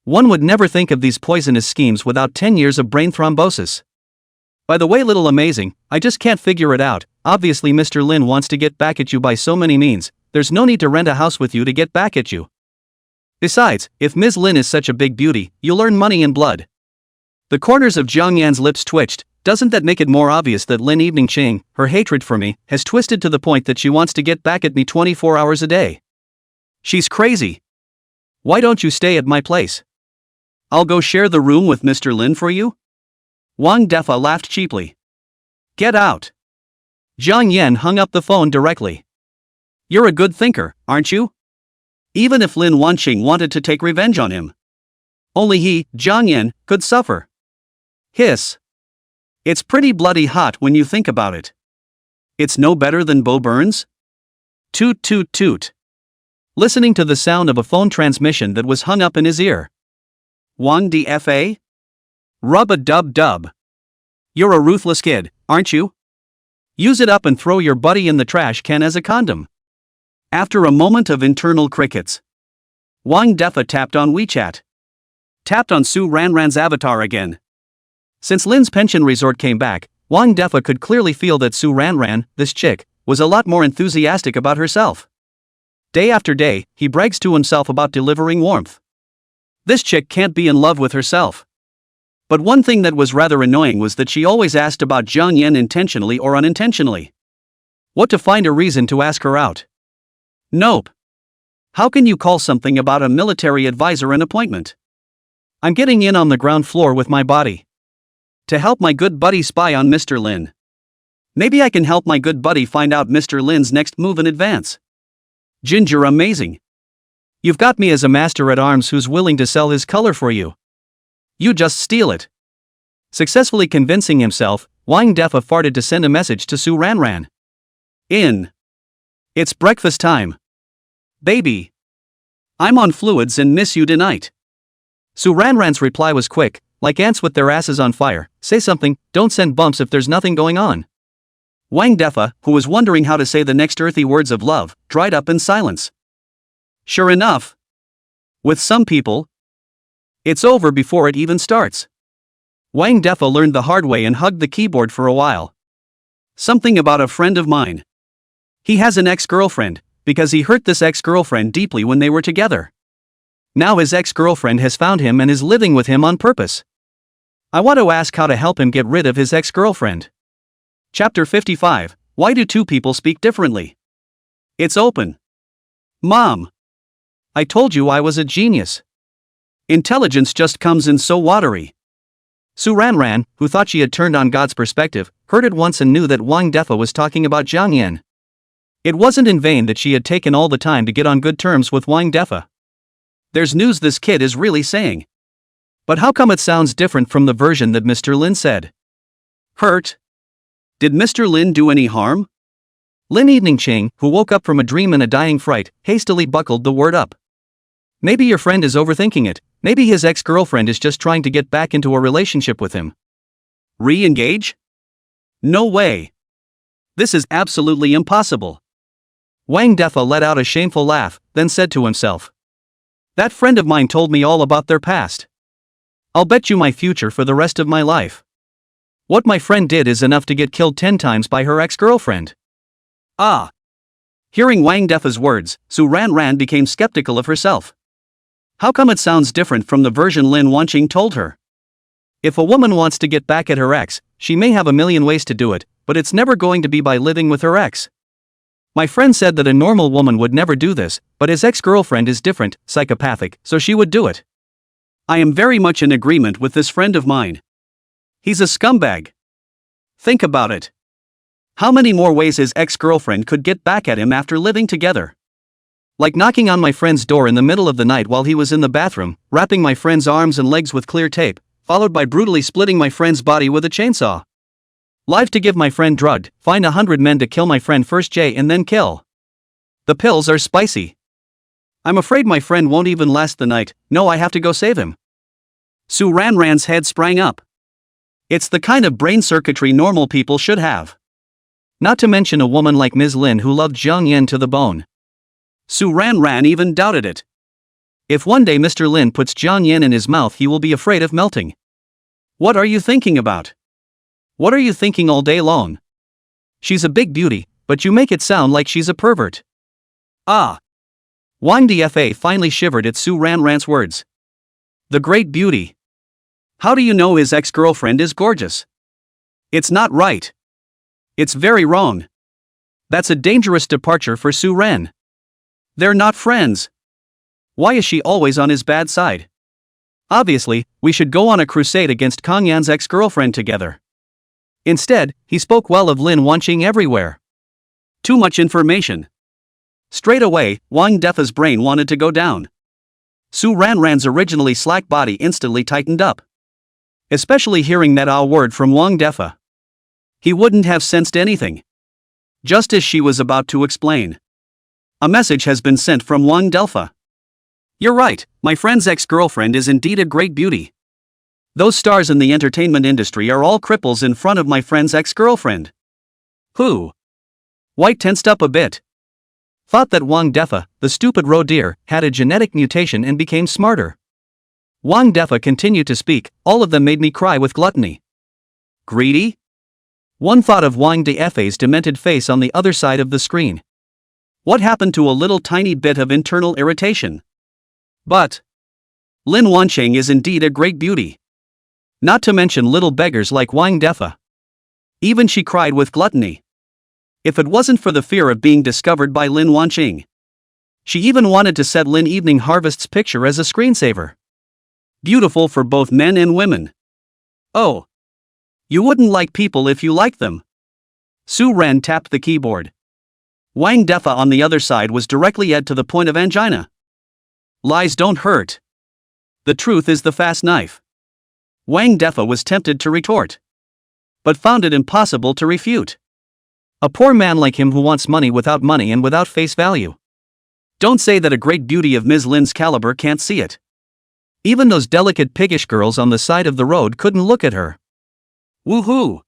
One would never think of these poisonous schemes without 10 years of brain thrombosis. By the way, little amazing, I just can't figure it out. Obviously Mr. Lin wants to get back at you by so many means. There's no need to rent a house with you to get back at you. Besides, if Ms. Lin is such a big beauty, you'll earn money and blood. The corners of Jiang Yan's lips twitched. Doesn't that make it more obvious that Lin Evening Ching, her hatred for me, has twisted to the point that she wants to get back at me 24 hours a day? She's crazy. Why don't you stay at my place? I'll go share the room with Mr. Lin for you? Wang Defa laughed cheaply. Get out. Jiang Yan hung up the phone directly. You're a good thinker, aren't you? Even if Lin Wanqing wanted to take revenge on him. Only he, Jiang Yan, could suffer. Hiss. It's pretty bloody hot when you think about it. It's no better than Bo Burns? Toot toot toot. Listening to the sound of a phone transmission that was hung up in his ear. Wang Dfa? Rub-a-dub-dub. You're a ruthless kid, aren't you? Use it up and throw your buddy in the trash can as a condom. After a moment of internal crickets, Wang Defa tapped on WeChat. Tapped on Su Ranran's avatar again. Since Lin's pension resort came back, Wang Defa could clearly feel that Su Ranran, this chick, was a lot more enthusiastic about herself. Day after day, he brags to himself about delivering warmth. This chick can't be in love with herself. But one thing that was rather annoying was that she always asked about Jiang Yan intentionally or unintentionally. What to find a reason to ask her out? Nope. How can you call something about a military advisor an appointment? I'm getting in on the ground floor with my body. To help my good buddy spy on Mr. Lin. Maybe I can help my good buddy find out Mr. Lin's next move in advance. Ginger amazing. You've got me as a master-at-arms who's willing to sell his color for you. You just steal it. Successfully convincing himself, Wang Defa farted to send a message to Su Ranran. It's breakfast time. Baby. I'm on fluids and miss you tonight. Su Ranran's reply was quick, like ants with their asses on fire. Say something, don't send bumps if there's nothing going on. Wang Defa, who was wondering how to say the next earthy words of love, dried up in silence. Sure enough. With some people, it's over before it even starts. Wang Defa learned the hard way and hugged the keyboard for a while. Something about a friend of mine. He has an ex-girlfriend, because he hurt this ex-girlfriend deeply when they were together. Now his ex-girlfriend has found him and is living with him on purpose. I want to ask how to help him get rid of his ex-girlfriend. Chapter 55, Why do two people speak differently? It's open. Mom. I told you I was a genius. Intelligence just comes in so watery. Su Ranran, who thought she had turned on God's perspective, heard it once and knew that Wang Defa was talking about Jiang Yan. It wasn't in vain that she had taken all the time to get on good terms with Wang Defa. There's news this kid is really saying. But how come it sounds different from the version that Mr. Lin said? Hurt? Did Mr. Lin do any harm? Lin Eveningching, who woke up from a dream and a dying fright, hastily buckled the word up. Maybe your friend is overthinking it. Maybe his ex-girlfriend is just trying to get back into a relationship with him. Re-engage? No way. This is absolutely impossible. Wang Defa let out a shameful laugh, then said to himself. That friend of mine told me all about their past. I'll bet you my future for the rest of my life. What my friend did is enough to get killed 10 times by her ex-girlfriend. Ah. Hearing Wang Defa's words, Su Ranran became skeptical of herself. How come it sounds different from the version Lin Wanqing told her? If a woman wants to get back at her ex, she may have a million ways to do it, but it's never going to be by living with her ex. My friend said that a normal woman would never do this, but his ex-girlfriend is different, psychopathic, so she would do it. I am very much in agreement with this friend of mine. He's a scumbag. Think about it. How many more ways his ex-girlfriend could get back at him after living together? Like knocking on my friend's door in the middle of the night while he was in the bathroom, wrapping my friend's arms and legs with clear tape, followed by brutally splitting my friend's body with a chainsaw. Live to give my friend drugged, find 100 men to kill my friend first J and then kill. The pills are spicy. I'm afraid my friend won't even last the night. No, I have to go save him. Su Ranran's head sprang up. It's the kind of brain circuitry normal people should have. Not to mention a woman like Ms. Lin who loved Jiang Yan to the bone. Su Ranran even doubted it. If one day Mr. Lin puts Jiang Yan in his mouth, he will be afraid of melting. What are you thinking about? What are you thinking all day long? She's a big beauty, but you make it sound like she's a pervert. Ah. Wang Dfa finally shivered at Su Ranran's words. The great beauty. How do you know his ex-girlfriend is gorgeous? It's not right. It's very wrong. That's a dangerous departure for Su Ran. They're not friends. Why is she always on his bad side? Obviously, we should go on a crusade against Kang Yan's ex-girlfriend together. Instead, he spoke well of Lin Wanqing everywhere. Too much information. Straight away, Wang Defa's brain wanted to go down. Su Ranran's originally slack body instantly tightened up. Especially hearing that word from Wang Defa. He wouldn't have sensed anything. Just as she was about to explain. A message has been sent from Wang Defa. You're right, my friend's ex-girlfriend is indeed a great beauty. Those stars in the entertainment industry are all cripples in front of my friend's ex-girlfriend. Who? White tensed up a bit. Thought that Wang Defa, the stupid roe deer, had a genetic mutation and became smarter. Wang Defa continued to speak, all of them made me cry with gluttony. Greedy? One thought of Wang Defa's demented face on the other side of the screen. What happened to a little tiny bit of internal irritation? But Lin Wanqing is indeed a great beauty. Not to mention little beggars like Wang Defa. Even she cried with gluttony. If it wasn't for the fear of being discovered by Lin Wanqing. She even wanted to set Lin Evening Harvest's picture as a screensaver. Beautiful for both men and women. Oh. You wouldn't like people if you liked them. Su Ran tapped the keyboard. Wang Defa on the other side was directly to the point of angina. Lies don't hurt. The truth is the fast knife. Wang Defa was tempted to retort, but found it impossible to refute. A poor man like him who wants money without money and without face value. Don't say that a great beauty of Ms. Lin's caliber can't see it. Even those delicate piggish girls on the side of the road couldn't look at her. Woohoo!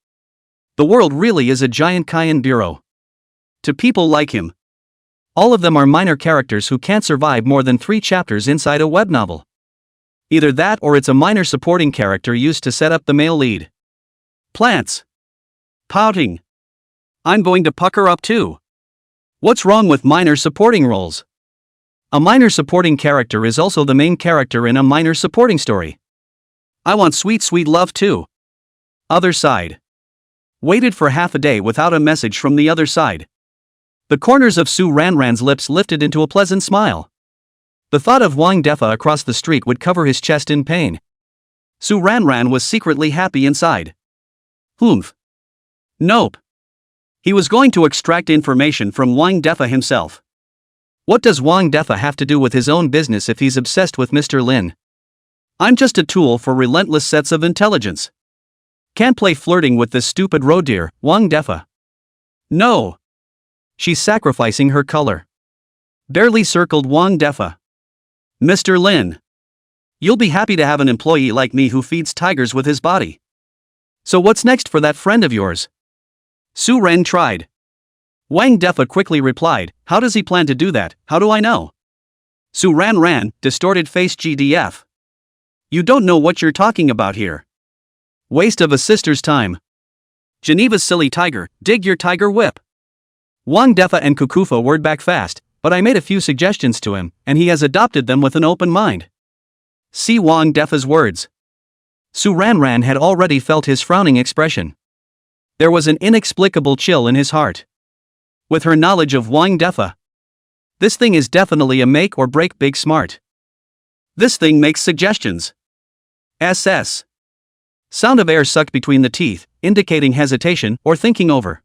The world really is a giant Cayenne bureau. To people like him. All of them are minor characters who can't survive more than 3 chapters inside a web novel. Either that or it's a minor supporting character used to set up the male lead. Plants. Pouting. I'm going to pucker up too. What's wrong with minor supporting roles? A minor supporting character is also the main character in a minor supporting story. I want sweet, sweet love too. Other side. Waited for half a day without a message from the other side. The corners of Su Ranran's lips lifted into a pleasant smile. The thought of Wang Defa across the street would cover his chest in pain. Su Ranran was secretly happy inside. Humph. Nope. He was going to extract information from Wang Defa himself. What does Wang Defa have to do with his own business if he's obsessed with Mr. Lin? I'm just a tool for relentless sets of intelligence. Can't play flirting with this stupid road deer, Wang Defa. No. She's sacrificing her color. Barely circled Wang Defa. Mr. Lin. You'll be happy to have an employee like me who feeds tigers with his body. So what's next for that friend of yours? Su Ren tried. Wang Defa quickly replied, how does he plan to do that, how do I know? Su Ran, distorted face GDF. You don't know what you're talking about here. Waste of a sister's time. Geneva's silly tiger, dig your tiger whip. Wang Defa and Kukufa word back fast, but I made a few suggestions to him, and he has adopted them with an open mind. See Wang Defa's words. Su Ran had already felt his frowning expression. There was an inexplicable chill in his heart. With her knowledge of Wang Defa, this thing is definitely a make or break big smart. This thing makes suggestions. SS. Sound of air sucked between the teeth, indicating hesitation or thinking over.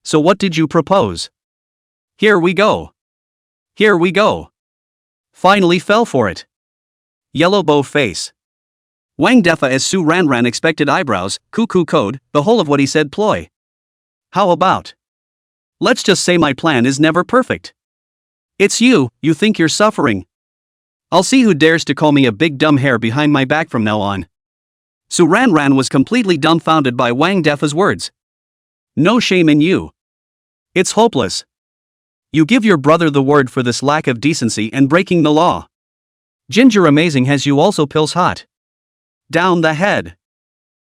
So what did you propose? Here we go. Here we go. Finally fell for it. Yellow bow face. Wang Defa as Su Ran expected eyebrows, cuckoo code, the whole of what he said ploy. How about? Let's just say my plan is never perfect. It's you think you're suffering. I'll see who dares to call me a big dumb hair behind my back from now on. Su Ran was completely dumbfounded by Wang Defa's words. No shame in you. It's hopeless. You give your brother the word for this lack of decency and breaking the law. Ginger Amazing has you also pills hot. Down the head.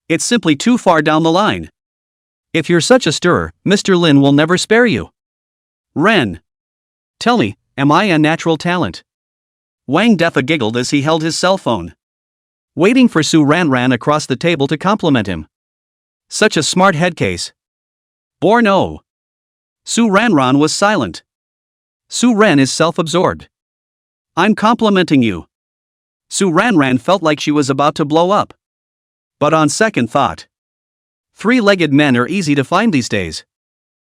It's simply too far down the line. If you're such a stirrer, Mr. Lin will never spare you. Ren. Tell me, am I a natural talent? Wang Defa giggled as he held his cell phone, waiting for Su Ran across the table to compliment him. Such a smart head case. Borno. Su Ran was silent. Su Ren is self-absorbed. I'm complimenting you. Su Ran felt like she was about to blow up. But on second thought, 3-legged men are easy to find these days.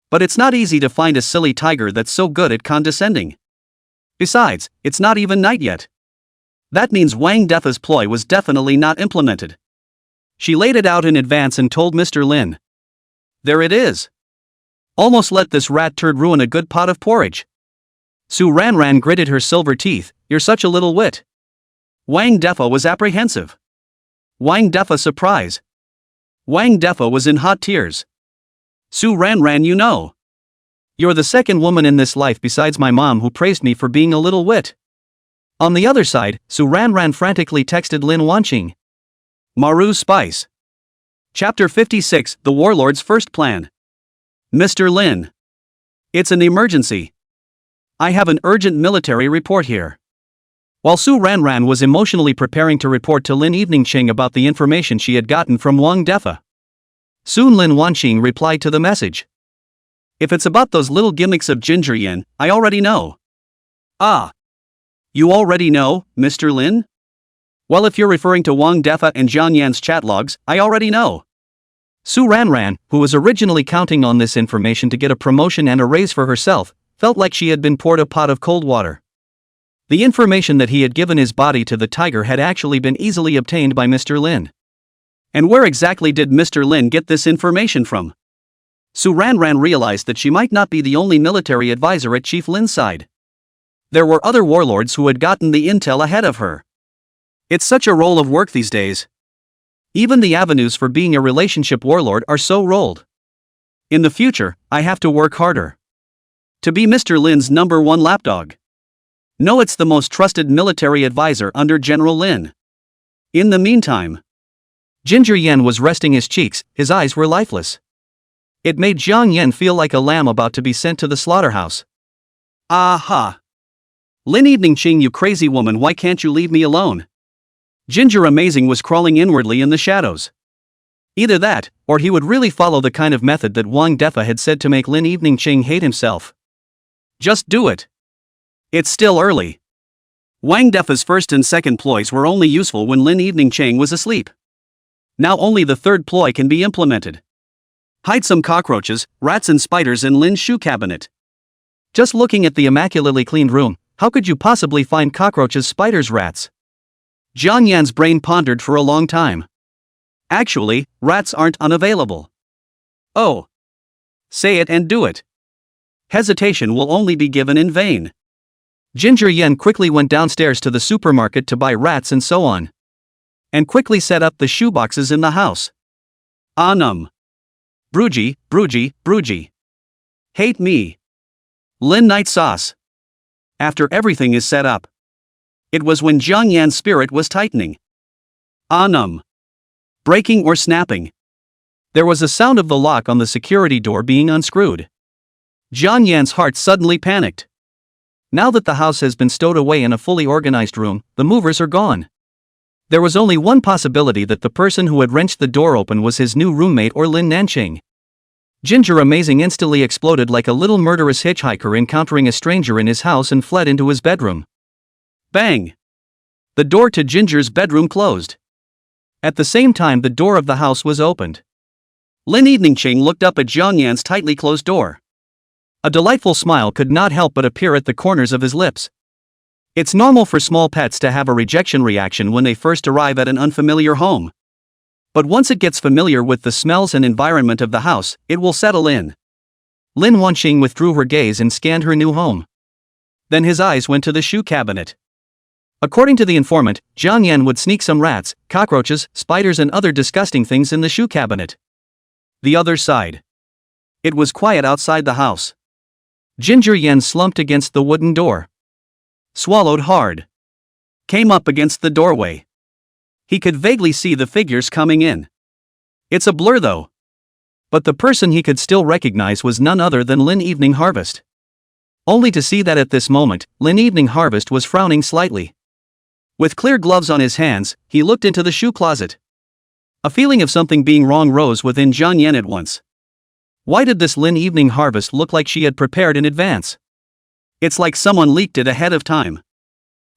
But it's not easy to find a silly tiger that's so good at condescending. Besides, it's not even night yet. That means Wang Defa's ploy was definitely not implemented. She laid it out in advance and told Mr. Lin. There it is. Almost let this rat turd ruin a good pot of porridge. Su Ran gritted her silver teeth, you're such a little wit. Wang Defa was apprehensive. Wang Defa surprise. Wang Defa was in hot tears. Su Ran, you know. You're the second woman in this life besides my mom who praised me for being a little wit. On the other side, Su Ran frantically texted Lin Wanqing. Maru Spice. Chapter 56, The Warlord's First Plan. Mr. Lin. It's an emergency. I have an urgent military report here. While Su Ran was emotionally preparing to report to Lin Eveningqing about the information she had gotten from Wang Defa, soon Lin Wanqing replied to the message. If it's about those little gimmicks of Ginger Yin, I already know. Ah. You already know, Mr. Lin? Well, if you're referring to Wang Defa and Jiang Yan's chat logs, I already know. Su Ran, who was originally counting on this information to get a promotion and a raise for herself, felt like she had been poured a pot of cold water. The information that he had given his body to the tiger had actually been easily obtained by Mr. Lin. And where exactly did Mr. Lin get this information from? Su Ranran realized that she might not be the only military advisor at Chief Lin's side. There were other warlords who had gotten the intel ahead of her. It's such a role of work these days. Even the avenues for being a relationship warlord are so rolled. In the future, I have to work harder to be Mr. Lin's #1 lapdog. No, it's the most trusted military advisor under General Lin. In the meantime, Ginger Yen was resting his cheeks, his eyes were lifeless. It made Jiang Yen feel like a lamb about to be sent to the slaughterhouse. Aha! Lin Evening Ching, you crazy woman, why can't you leave me alone? Ginger Amazing was crawling inwardly in the shadows. Either that, or he would really follow the kind of method that Wang Defa had said to make Lin Evening Ching hate himself. Just do it. It's still early. Wang Defa's first and second ploys were only useful when Lin Evening Ching was asleep. Now only the third ploy can be implemented. Hide some cockroaches, rats and spiders in Lin's shoe cabinet. Just looking at the immaculately cleaned room, how could you possibly find cockroaches, spiders, rats? Jiang Yan's brain pondered for a long time. Actually, rats aren't unavailable. Oh. Say it and do it. Hesitation will only be given in vain. Ginger Yen quickly went downstairs to the supermarket to buy rats and so on. And quickly set up the shoeboxes in the house. Broogie, Broogie, Broogie. Hate me. Lin Night Sauce. After everything is set up. It was when Jiang Yan's spirit was tightening. Breaking or snapping. There was a sound of the lock on the security door being unscrewed. Jiang Yan's heart suddenly panicked. Now that the house has been stowed away in a fully organized room, the movers are gone. There was only one possibility that the person who had wrenched the door open was his new roommate or Lin Nanqing. Ginger Amazing instantly exploded like a little murderous hitchhiker encountering a stranger in his house and fled into his bedroom. Bang! The door to Ginger's bedroom closed. At the same time, the door of the house was opened. Lin Evening Ching looked up at Jiang Yan's tightly closed door. A delightful smile could not help but appear at the corners of his lips. It's normal for small pets to have a rejection reaction when they first arrive at an unfamiliar home. But once it gets familiar with the smells and environment of the house, it will settle in. Lin Wanqing withdrew her gaze and scanned her new home. Then his eyes went to the shoe cabinet. According to the informant, Jiang Yan would sneak some rats, cockroaches, spiders and other disgusting things in the shoe cabinet. The other side. It was quiet outside the house. Ginger Yen slumped against the wooden door. Swallowed hard. Came up against the doorway. He could vaguely see the figures coming in. It's a blur though. But the person he could still recognize was none other than Lin Evening Harvest. Only to see that at this moment, Lin Evening Harvest was frowning slightly. With clear gloves on his hands, he looked into the shoe closet. A feeling of something being wrong rose within Jiang Yan at once. Why did this Lin Evening Harvest look like she had prepared in advance? It's like someone leaked it ahead of time.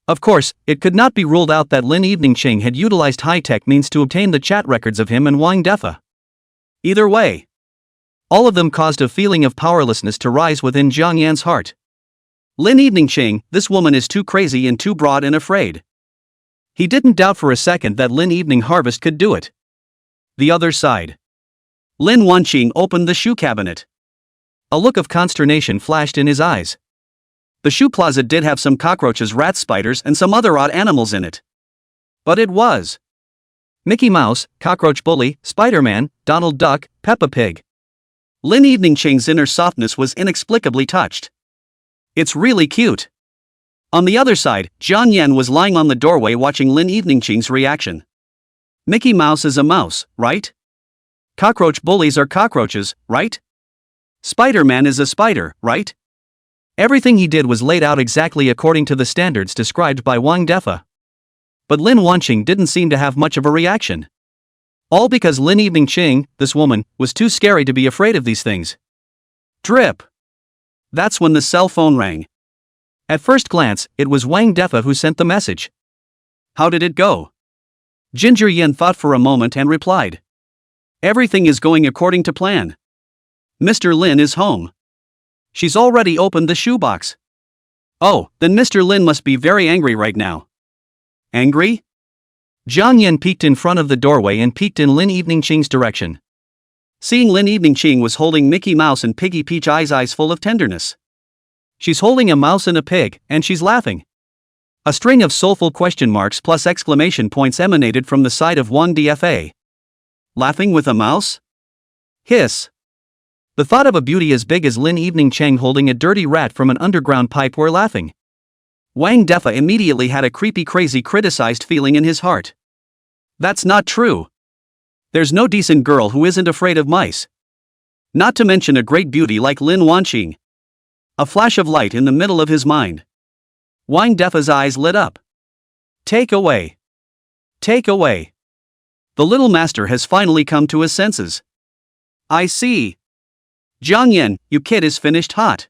Of course, it could not be ruled out that Lin Evening Ching had utilized high-tech means to obtain the chat records of him and Wang Defa. Either way, all of them caused a feeling of powerlessness to rise within Jiang Yan's heart. Lin Evening Ching, this woman is too crazy and too broad and afraid. He didn't doubt for a second that Lin Evening Harvest could do it. The other side. Lin Wanqing opened the shoe cabinet. A look of consternation flashed in his eyes. The shoe closet did have some cockroaches, rats, spiders, and some other odd animals in it. But it was Mickey Mouse, Cockroach Bully, Spider-Man, Donald Duck, Peppa Pig. Lin Evening Ching's inner softness was inexplicably touched. It's really cute. On the other side, Jiang Yan was lying on the doorway watching Lin Evening Ching's reaction. Mickey Mouse is a mouse, right? Cockroach bullies are cockroaches, right? Spider-Man is a spider, right? Everything he did was laid out exactly according to the standards described by Wang Defa. But Lin Wanqing didn't seem to have much of a reaction. All because Lin Evening Ching, this woman, was too scary to be afraid of these things. Drip. That's when the cell phone rang. At first glance, it was Wang Defa who sent the message. How did it go? Ginger Yen thought for a moment and replied. Everything is going according to plan. Mr. Lin is home. She's already opened the shoebox. Oh, then Mr. Lin must be very angry right now. Angry? Jiang Yan peeked in front of the doorway and peeked in Lin Evening Ching's direction. Seeing Lin Evening Ching was holding Mickey Mouse and Piggy Peach eyes full of tenderness. She's holding a mouse and a pig, and she's laughing. A string of soulful question marks plus exclamation points emanated from the side of Wang Dfa. Laughing with a mouse? Hiss. The thought of a beauty as big as Lin Evening Cheng holding a dirty rat from an underground pipe were laughing. Wang Defa immediately had a creepy crazy criticized feeling in his heart. That's not true. There's no decent girl who isn't afraid of mice. Not to mention a great beauty like Lin Wanqing. A flash of light in the middle of his mind. Wang Defa's eyes lit up. Take away. Take away. The little master has finally come to his senses. I see. Jiang Yan, you kid is finished hot.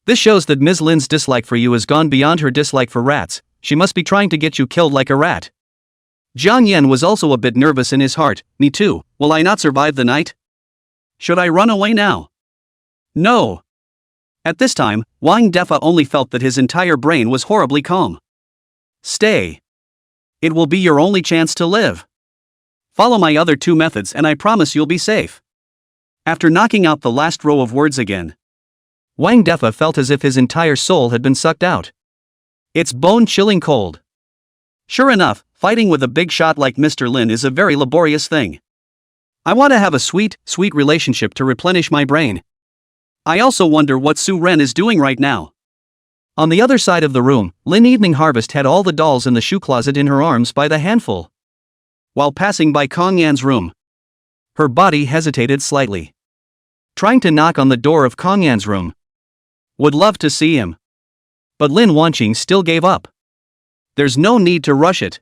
This shows that Ms. Lin's dislike for you has gone beyond her dislike for rats. She must be trying to get you killed like a rat. Jiang Yan was also a bit nervous in his heart. Me too. Will I not survive the night? Should I run away now? No. At this time, Wang Defa only felt that his entire brain was horribly calm. Stay. It will be your only chance to live. Follow my other two methods and I promise you'll be safe. After knocking out the last row of words again, Wang Defa felt as if his entire soul had been sucked out. It's bone-chilling cold. Sure enough, fighting with a big shot like Mr. Lin is a very laborious thing. I want to have a sweet relationship to replenish my brain. I also wonder what Su Ren is doing right now. On the other side of the room, Lin Evening Harvest had all the dolls in the shoe closet in her arms by the handful. While passing by Kong Yan's room, her body hesitated slightly, trying to knock on the door of Kong Yan's room. Would love to see him. But Lin Wanqing still gave up. There's no need to rush it.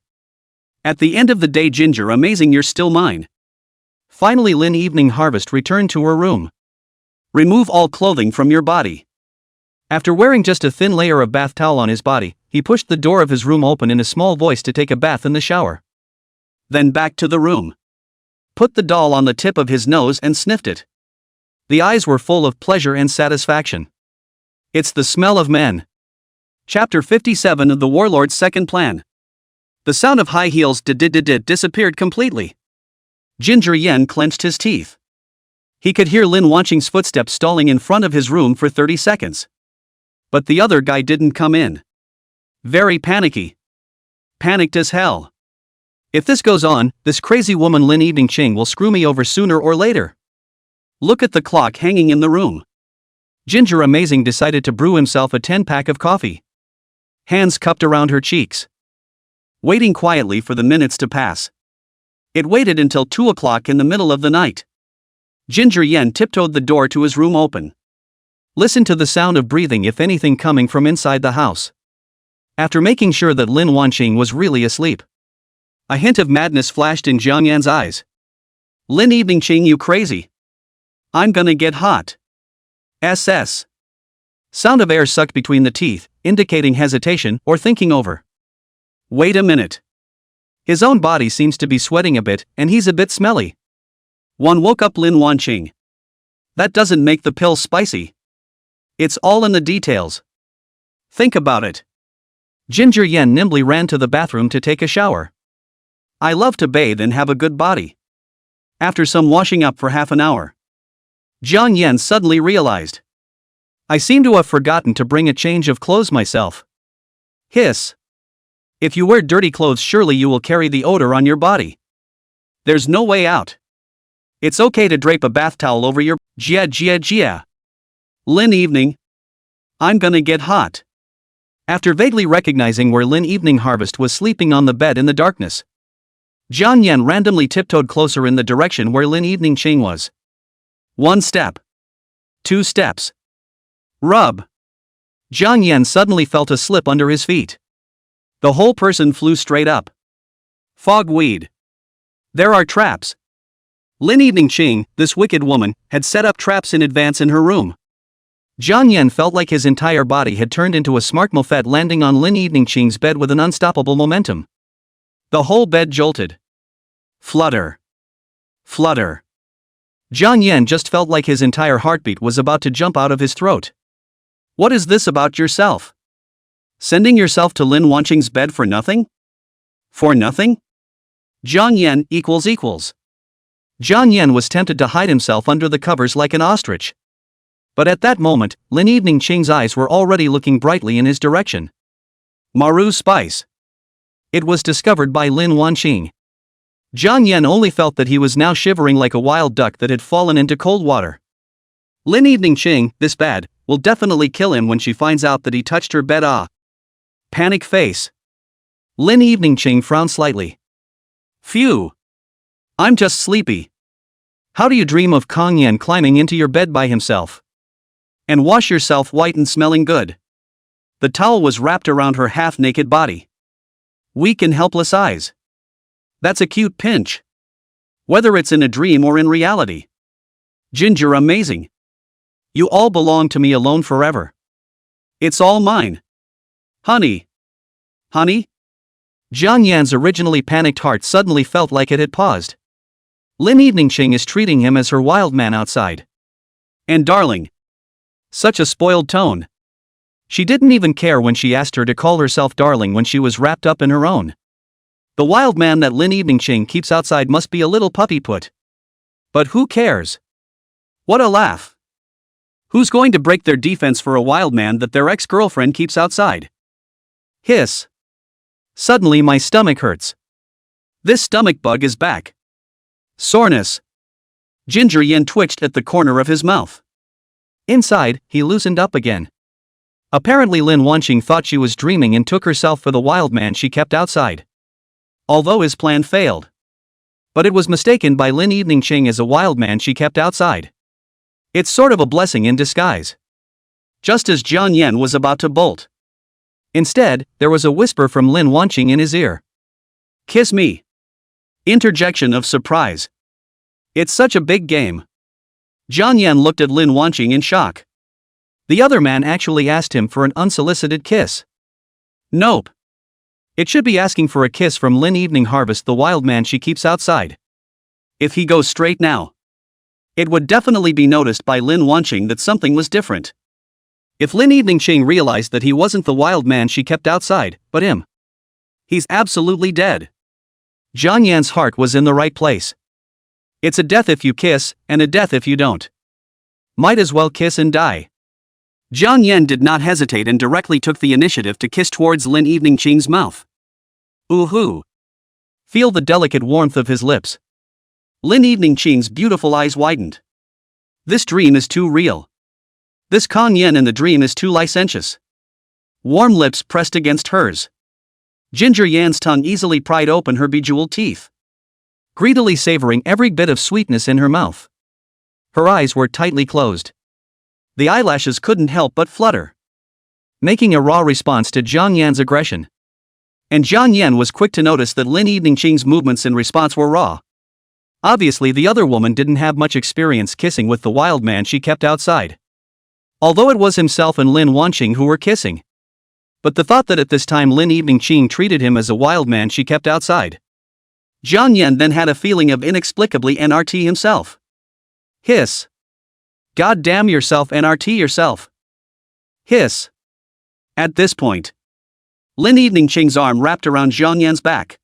At the end of the day, Ginger, amazing, you're still mine. Finally, Lin Evening Harvest returned to her room. Remove all clothing from your body. After wearing just a thin layer of bath towel on his body, he pushed the door of his room open in a small voice to take a bath in the shower. Then back to the room. Put the doll on the tip of his nose and sniffed it. The eyes were full of pleasure and satisfaction. It's the smell of men. Chapter 57 of The Warlord's Second Plan. The sound of high heels disappeared completely. Ginger Yen clenched his teeth. He could hear Lin Wanqing's footsteps stalling in front of his room for 30 seconds. But the other guy didn't come in. Very panicky. Panicked as hell. If this goes on, this crazy woman Lin Evening Ching will screw me over sooner or later. Look at the clock hanging in the room. Ginger Amazing decided to brew himself a 10-pack of coffee. Hands cupped around her cheeks. Waiting quietly for the minutes to pass. It waited until 2 o'clock in the middle of the night. Ginger Yen tiptoed the door to his room open. Listened to the sound of breathing, if anything, coming from inside the house. After making sure that Lin Wanqing was really asleep, a hint of madness flashed in Jiang Yan's eyes. Lin Evening Ching, you crazy. I'm gonna get hot. SS. Sound of air sucked between the teeth, indicating hesitation or thinking over. Wait a minute. His own body seems to be sweating a bit, and he's a bit smelly. One woke up Lin Wanqing. That doesn't make the pill spicy. It's all in the details. Think about it. Ginger Yen nimbly ran to the bathroom to take a shower. I love to bathe and have a good body. After some washing up for half an hour, Jiang Yan suddenly realized. I seem to have forgotten to bring a change of clothes myself. Hiss. If you wear dirty clothes, surely you will carry the odor on your body. There's no way out. It's okay to drape a bath towel over your Jia. Lin Evening. I'm gonna get hot. After vaguely recognizing where Lin Evening Harvest was sleeping on the bed in the darkness, Jiang Yan randomly tiptoed closer in the direction where Lin Evening Ching was. 1 step. 2 steps. Rub. Jiang Yan suddenly felt a slip under his feet. The whole person flew straight up. Fogweed. There are traps. Lin Evening Ching, this wicked woman, had set up traps in advance in her room. Jiang Yan felt like his entire body had turned into a smart moped landing on Lin Evening Ching's bed with an unstoppable momentum. The whole bed jolted. Flutter. Flutter. Jiang Yan just felt like his entire heartbeat was about to jump out of his throat. What is this about yourself? Sending yourself to Lin Wanqing's bed for nothing? For nothing? Jiang Yan equals. Jiang Yan was tempted to hide himself under the covers like an ostrich. But at that moment, Lin Eveningqing's eyes were already looking brightly in his direction. Maru spice. It was discovered by Lin Wanqing. Jiang Yan only felt that he was now shivering like a wild duck that had fallen into cold water. Lin Eveningqing, this bad, will definitely kill him when she finds out that he touched her bed. Panic face. Lin Eveningqing frowned slightly. Phew. I'm just sleepy. How do you dream of Kong Yan climbing into your bed by himself? And wash yourself white and smelling good. The towel was wrapped around her half-naked body. Weak and helpless eyes. That's a cute pinch. Whether it's in a dream or in reality. Ginger amazing. You all belong to me alone forever. It's all mine. Honey. Honey? Jiang Yan's originally panicked heart suddenly felt like it had paused. Lin Eveningqing is treating him as her wild man outside. And darling. Such a spoiled tone. She didn't even care when she asked her to call herself darling when she was wrapped up in her own. The wild man that Lin Eveningqing keeps outside must be a little puppy put. But who cares? What a laugh. Who's going to break their defense for a wild man that their ex-girlfriend keeps outside? Hiss. Suddenly my stomach hurts. This stomach bug is back. Soreness. Ginger Yan twitched at the corner of his mouth. Inside, he loosened up again. Apparently Lin Wanqing thought she was dreaming and took herself for the wild man she kept outside. Although his plan failed. But it was mistaken by Lin Eveningqing as a wild man she kept outside. It's sort of a blessing in disguise. Just as Jiang Yan was about to bolt. Instead, there was a whisper from Lin Wanqing in his ear. Kiss me. Interjection of surprise. It's such a big game. Jiang Yan looked at Lin Wanqing in shock. The other man actually asked him for an unsolicited kiss. Nope. It should be asking for a kiss from Lin Evening Harvest, the wild man she keeps outside. If he goes straight now, it would definitely be noticed by Lin Wanqing that something was different. If Lin Eveningqing realized that he wasn't the wild man she kept outside, but him, he's absolutely dead. Jiang Yan's heart was in the right place. It's a death if you kiss, and a death if you don't. Might as well kiss and die. Jiang Yan did not hesitate and directly took the initiative to kiss towards Lin Eveningqing's mouth. Ooh-hoo. Feel the delicate warmth of his lips. Lin Eveningqing's beautiful eyes widened. This dream is too real. This Kong Yan in the dream is too licentious. Warm lips pressed against hers. Ginger Yan's tongue easily pried open her bejeweled teeth, greedily savoring every bit of sweetness in her mouth. Her eyes were tightly closed. The eyelashes couldn't help but flutter, making a raw response to Jiang Yan's aggression. And Jiang Yan was quick to notice that Lin Eveningqing's movements in response were raw. Obviously the other woman didn't have much experience kissing with the wild man she kept outside. Although it was himself and Lin Wanqing who were kissing. But the thought that at this time Lin Eveningqing treated him as a wild man she kept outside. Jiang Yan then had a feeling of inexplicably NRT himself. Hiss. God damn yourself, NRT yourself. Hiss. At this point, Lin Eveningqing's arm wrapped around Jiang Yan's back.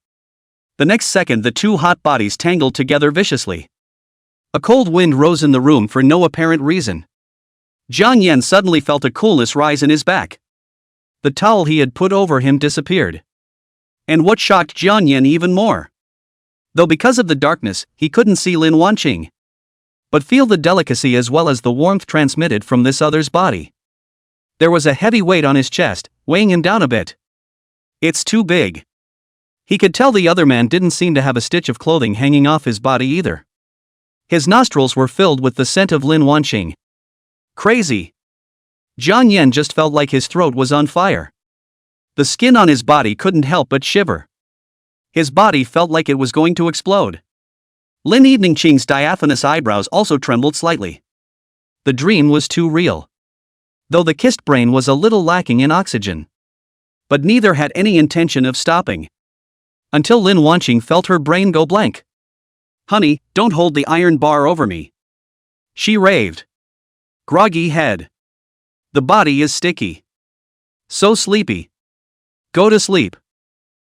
The next second the two hot bodies tangled together viciously. A cold wind rose in the room for no apparent reason. Jiang Yan suddenly felt a coolness rise in his back. The towel he had put over him disappeared. And what shocked Jiang Yan even more, though because of the darkness, he couldn't see Lin Wanqing, but feel the delicacy as well as the warmth transmitted from this other's body. There was a heavy weight on his chest, weighing him down a bit. It's too big. He could tell the other man didn't seem to have a stitch of clothing hanging off his body either. His nostrils were filled with the scent of Lin Wanqing. Crazy. Jiang Yan just felt like his throat was on fire. The skin on his body couldn't help but shiver. His body felt like it was going to explode. Lin Eveningqing's diaphanous eyebrows also trembled slightly. The dream was too real. Though the kissed brain was a little lacking in oxygen. But neither had any intention of stopping. Until Lin Wanqing felt her brain go blank. Honey, don't hold the iron bar over me, she raved. Groggy head. The body is sticky. So sleepy. Go to sleep.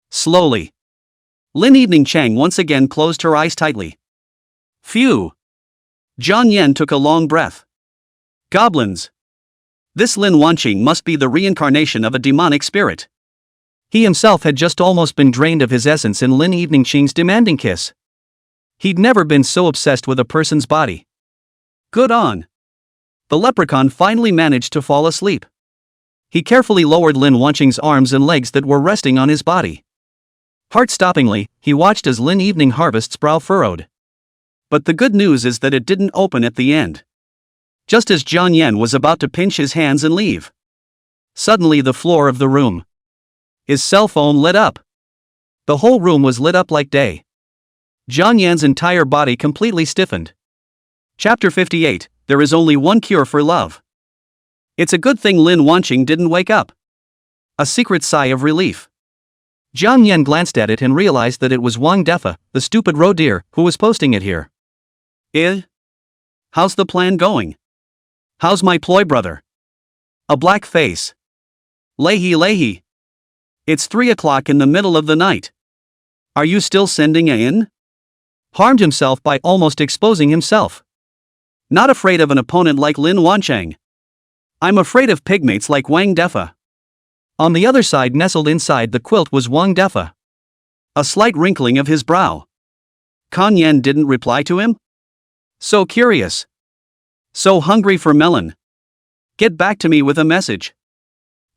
Slowly. Lin Evening Chang once again closed her eyes tightly. Phew. Jiang Yan took a long breath. Goblins. This Lin Wanqing must be the reincarnation of a demonic spirit. He himself had just almost been drained of his essence in Lin Evening Chang's demanding kiss. He'd never been so obsessed with a person's body. Good on. The leprechaun finally managed to fall asleep. He carefully lowered Lin Wanqing's arms and legs that were resting on his body. Heart-stoppingly, he watched as Lin Evening Harvest's brow furrowed. But the good news is that it didn't open at the end. Just as Jiang Yan was about to pinch his hands and leave, suddenly the floor of the room. His cell phone lit up. The whole room was lit up like day. Jiang Yan's entire body completely stiffened. Chapter 58, There is only one cure for love. It's a good thing Lin Wanqing didn't wake up. A secret sigh of relief. Jiang Yan glanced at it and realized that it was Wang Defa, the stupid roe deer, who was posting it here. How's the plan going? How's my ploy brother? A black face. Lehi. It's 3 o'clock in the middle of the night. Are you still sending in? Harmed himself by almost exposing himself. Not afraid of an opponent like Lin Wanqing. I'm afraid of pigmates like Wang Defa. On the other side, nestled inside the quilt, was Wang Defa. A slight wrinkling of his brow. Kan Yan didn't reply to him? So curious. So hungry for melon. Get back to me with a message.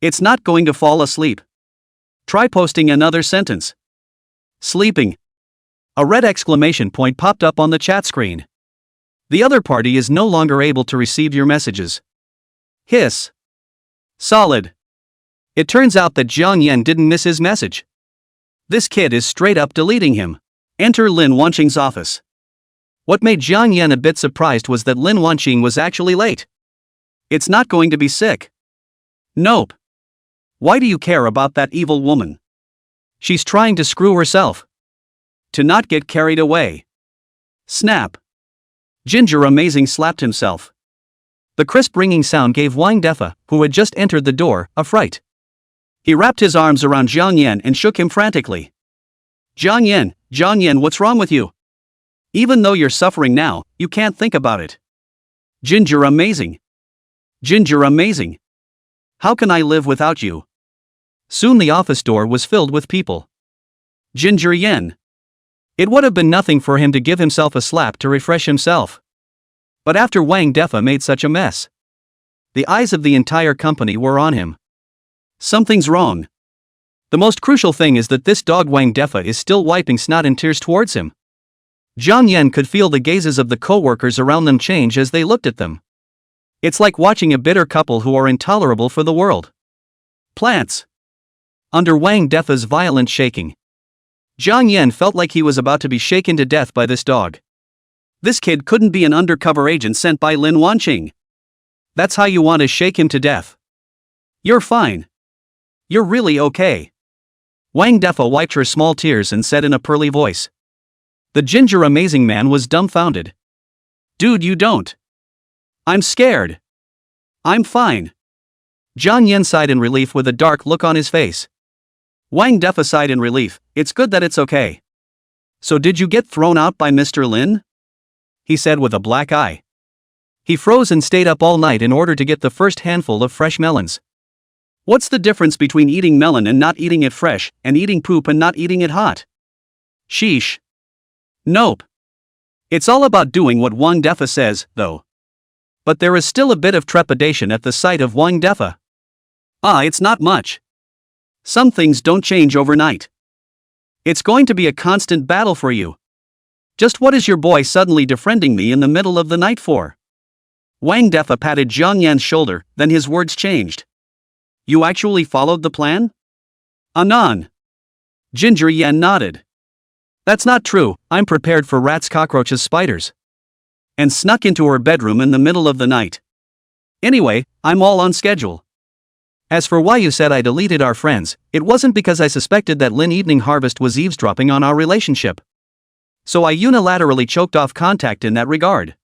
It's not going to fall asleep. Try posting another sentence. Sleeping. A red exclamation point popped up on the chat screen. The other party is no longer able to receive your messages. Hiss. Solid. It turns out that Jiang Yan didn't miss his message. This kid is straight up deleting him. Enter Lin Wanqing's office. What made Jiang Yan a bit surprised was that Lin Wanqing was actually late. It's not going to be sick. Nope. Why do you care about that evil woman? She's trying to screw herself. To not get carried away. Snap. Ginger Amazing slapped himself. The crisp ringing sound gave Wang Defa, who had just entered the door, a fright. He wrapped his arms around Jiang Yan and shook him frantically. Jiang Yan, what's wrong with you? Even though you're suffering now, you can't think about it. Ginger Amazing. How can I live without you? Soon the office door was filled with people. Ginger Yan. It would have been nothing for him to give himself a slap to refresh himself. But after Wang Defa made such a mess, the eyes of the entire company were on him. Something's wrong. The most crucial thing is that this dog Wang Defa is still wiping snot and tears towards him. Jiang Yan could feel the gazes of the co-workers around them change as they looked at them. It's like watching a bitter couple who are intolerable for the world. Plants. Under Wang Defa's violent shaking, Jiang Yan felt like he was about to be shaken to death by this dog. This kid couldn't be an undercover agent sent by Lin Wanqing. That's how you want to shake him to death. You're fine. You're really okay. Wang Defa wiped her small tears and said in a pearly voice. The Ginger Amazing man was dumbfounded. Dude, you don't. I'm scared. I'm fine. Jiang Yan sighed in relief with a dark look on his face. Wang Defa sighed in relief. It's good that it's okay. So did you get thrown out by Mr. Lin? He said with a black eye. He froze and stayed up all night in order to get the first handful of fresh melons. What's the difference between eating melon and not eating it fresh, and eating poop and not eating it hot? Sheesh. Nope. It's all about doing what Wang Defa says, though. But there is still a bit of trepidation at the sight of Wang Defa. It's not much. Some things don't change overnight. It's going to be a constant battle for you. Just what is your boy suddenly defriending me in the middle of the night for? Wang Defa patted Jiang Yan's shoulder, then his words changed. You actually followed the plan? Anon. Ginger Yan nodded. That's not true, I'm prepared for rats, cockroaches, spiders. And snuck into her bedroom in the middle of the night. Anyway, I'm all on schedule. As for why you said I deleted our friends, it wasn't because I suspected that Lin Evening Harvest was eavesdropping on our relationship. So I unilaterally choked off contact in that regard.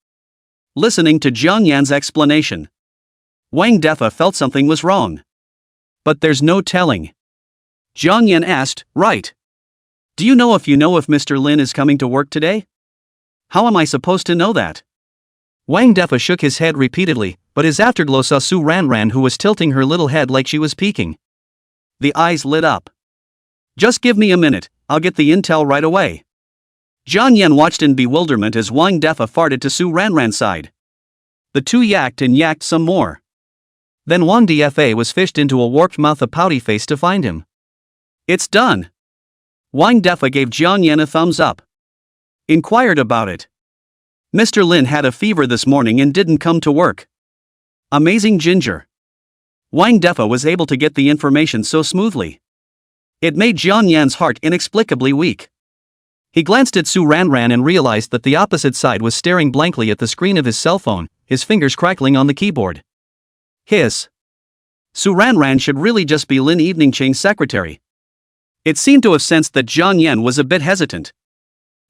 Listening to Jiang Yan's explanation, Wang Defa felt something was wrong. But there's no telling. Jiang Yan asked, right. Do you know if Mr. Lin is coming to work today? How am I supposed to know that? Wang Defa shook his head repeatedly, but his afterglow saw Su Ranran, who was tilting her little head like she was peeking. The eyes lit up. Just give me a minute, I'll get the intel right away. Jiang Yan watched in bewilderment as Wang Defa farted to Su Ranran's side. The two yacked and yacked some more. Then Wang Dfa was fished into a warped mouth, a pouty face to find him. It's done. Wang Defa gave Jiang Yan a thumbs up. Inquired about it. Mr. Lin had a fever this morning and didn't come to work. Amazing ginger. Wang Defa was able to get the information so smoothly. It made Jiang Yan's heart inexplicably weak. He glanced at Su Ranran and realized that the opposite side was staring blankly at the screen of his cell phone, his fingers crackling on the keyboard. Hiss. Su Ranran should really just be Lin Eveningching's secretary. It seemed to have sensed that Jiang Yan was a bit hesitant.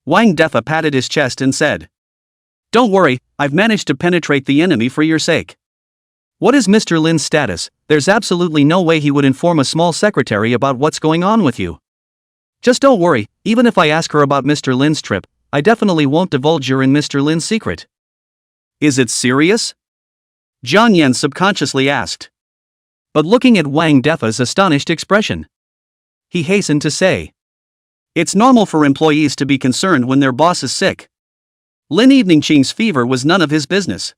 Wang Defa patted his chest and said, "Don't worry, I've managed to penetrate the enemy for your sake." What is Mr. Lin's status? There's absolutely no way he would inform a small secretary about what's going on with you. Just don't worry, even if I ask her about Mr. Lin's trip, I definitely won't divulge your and Mr. Lin's secret. Is it serious? Jiang Yan subconsciously asked. But looking at Wang Defa's astonished expression, he hastened to say, "It's normal for employees to be concerned when their boss is sick. Lin Eveningching's fever was none of his business.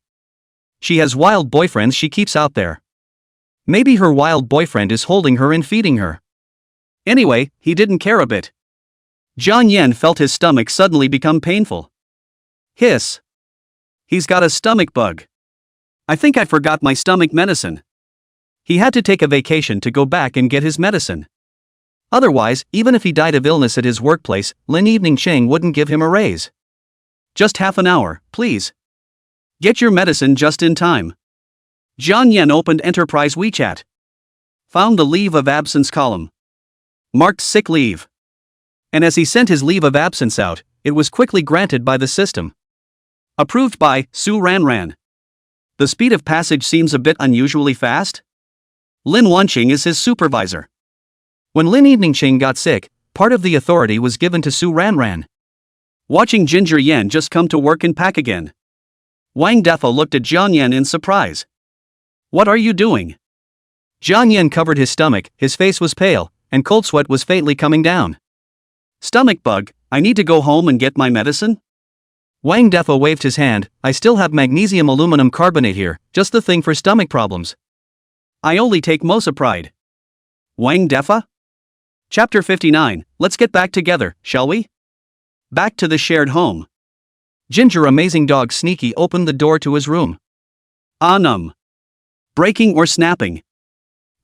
She has wild boyfriends she keeps out there. Maybe her wild boyfriend is holding her and feeding her. Anyway, he didn't care a bit." Jiang Yan felt his stomach suddenly become painful. Hiss. He's got a stomach bug. I think I forgot my stomach medicine. He had to take a vacation to go back and get his medicine. Otherwise, even if he died of illness at his workplace, Lin Eveningching wouldn't give him a raise. Just half an hour, please. Get your medicine just in time. Jiang Yan opened Enterprise WeChat. Found the leave of absence column. Marked sick leave. And as he sent his leave of absence out, it was quickly granted by the system. Approved by Su Ranran. The speed of passage seems a bit unusually fast. Lin Wanqing is his supervisor. When Lin Eveningching got sick, part of the authority was given to Su Ranran. Watching Ginger Yan just come to work and pack again. Wang Defa looked at Jiang Yan in surprise. What are you doing? Jiang Yan covered his stomach, his face was pale, and cold sweat was faintly coming down. Stomach bug, I need to go home and get my medicine? Wang Defa waved his hand. I still have magnesium aluminum carbonate here, just the thing for stomach problems. I only take Mosapride. Wang Defa? Chapter 59, let's get back together, shall we? Back to the shared home. Ginger Amazing Dog Sneaky opened the door to his room. Breaking or snapping?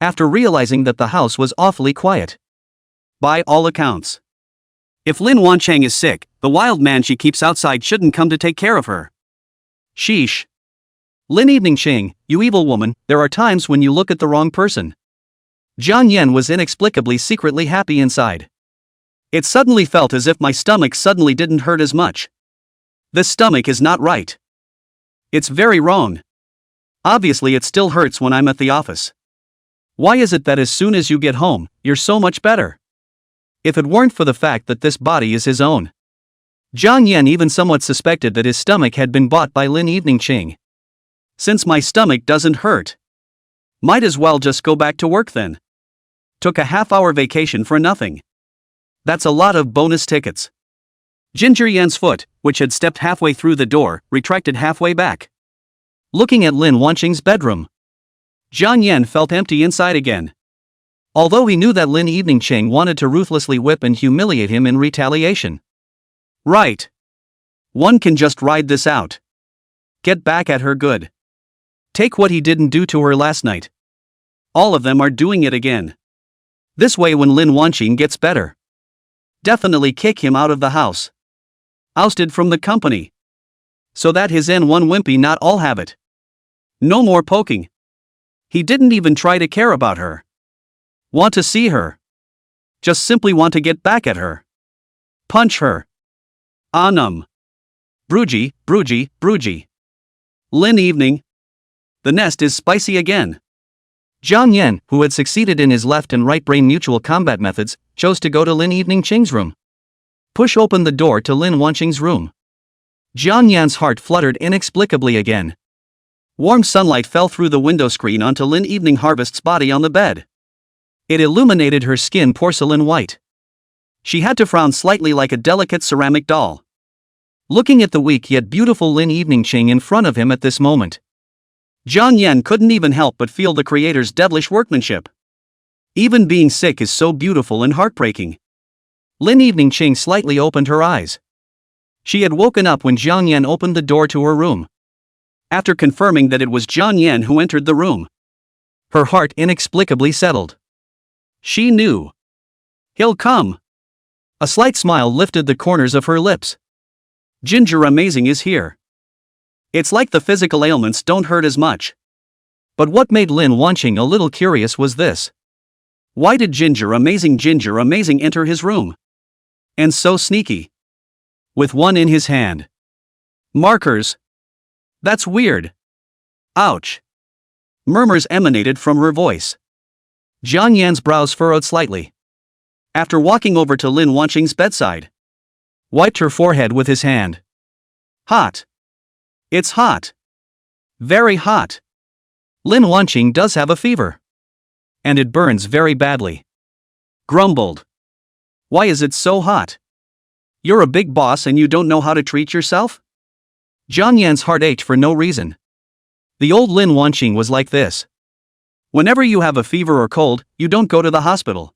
After realizing that the house was awfully quiet. By all accounts. If Lin Wanqing is sick, the wild man she keeps outside shouldn't come to take care of her. Sheesh. Lin Eveningching, you evil woman, there are times when you look at the wrong person. Jiang Yan was inexplicably secretly happy inside. It suddenly felt as if my stomach suddenly didn't hurt as much. This stomach is not right. It's very wrong. Obviously it still hurts when I'm at the office. Why is it that as soon as you get home, you're so much better? If it weren't for the fact that this body is his own. Jiang Yan even somewhat suspected that his stomach had been bought by Lin Eveningching. Since my stomach doesn't hurt, might as well just go back to work then. Took a half-hour vacation for nothing. That's a lot of bonus tickets. Ginger Yan's foot, which had stepped halfway through the door, retracted halfway back. Looking at Lin Wanqing's bedroom, Jiang Yan felt empty inside again. Although he knew that Lin Eveningching wanted to ruthlessly whip and humiliate him in retaliation. Right. One can just ride this out. Get back at her good. Take what he didn't do to her last night. All of them are doing it again. This way when Lin Wanqing gets better. Definitely kick him out of the house. Ousted from the company. So that his N1 wimpy not all have it. No more poking. He didn't even try to care about her. Want to see her. Just simply want to get back at her. Punch her. Broogie. Lin Evening. The nest is spicy again. Jiang Yan, who had succeeded in his left and right brain mutual combat methods, chose to go to Lin Evening Qing's room. Push open the door to Lin Wanqing's room. Jiang Yan's heart fluttered inexplicably again. Warm sunlight fell through the window screen onto Lin Evening Harvest's body on the bed. It illuminated her skin porcelain white. She had to frown slightly like a delicate ceramic doll. Looking at the weak yet beautiful Lin Evening Qing in front of him at this moment, Jiang Yan couldn't even help but feel the creator's devilish workmanship. Even being sick is so beautiful and heartbreaking. Lin Evening Qing slightly opened her eyes. She had woken up when Jiang Yan opened the door to her room. After confirming that it was Jiang Yan who entered the room, her heart inexplicably settled. She knew. He'll come. A slight smile lifted the corners of her lips. Ginger Amazing is here. It's like the physical ailments don't hurt as much. But what made Lin Wanqing a little curious was this. Why did Ginger Amazing enter his room? And so sneaky. With one in his hand. Markers. That's weird. Ouch. Murmurs emanated from her voice. Jiang Yan's brows furrowed slightly. After walking over to Lin Wanqing's bedside, wiped her forehead with his hand. Hot. It's hot. Very hot. Lin Wanqing does have a fever. And it burns very badly. Grumbled. Why is it so hot? You're a big boss and you don't know how to treat yourself? Jiang Yan's heart ached for no reason. The old Lin Wanqing was like this. Whenever you have a fever or cold, you don't go to the hospital.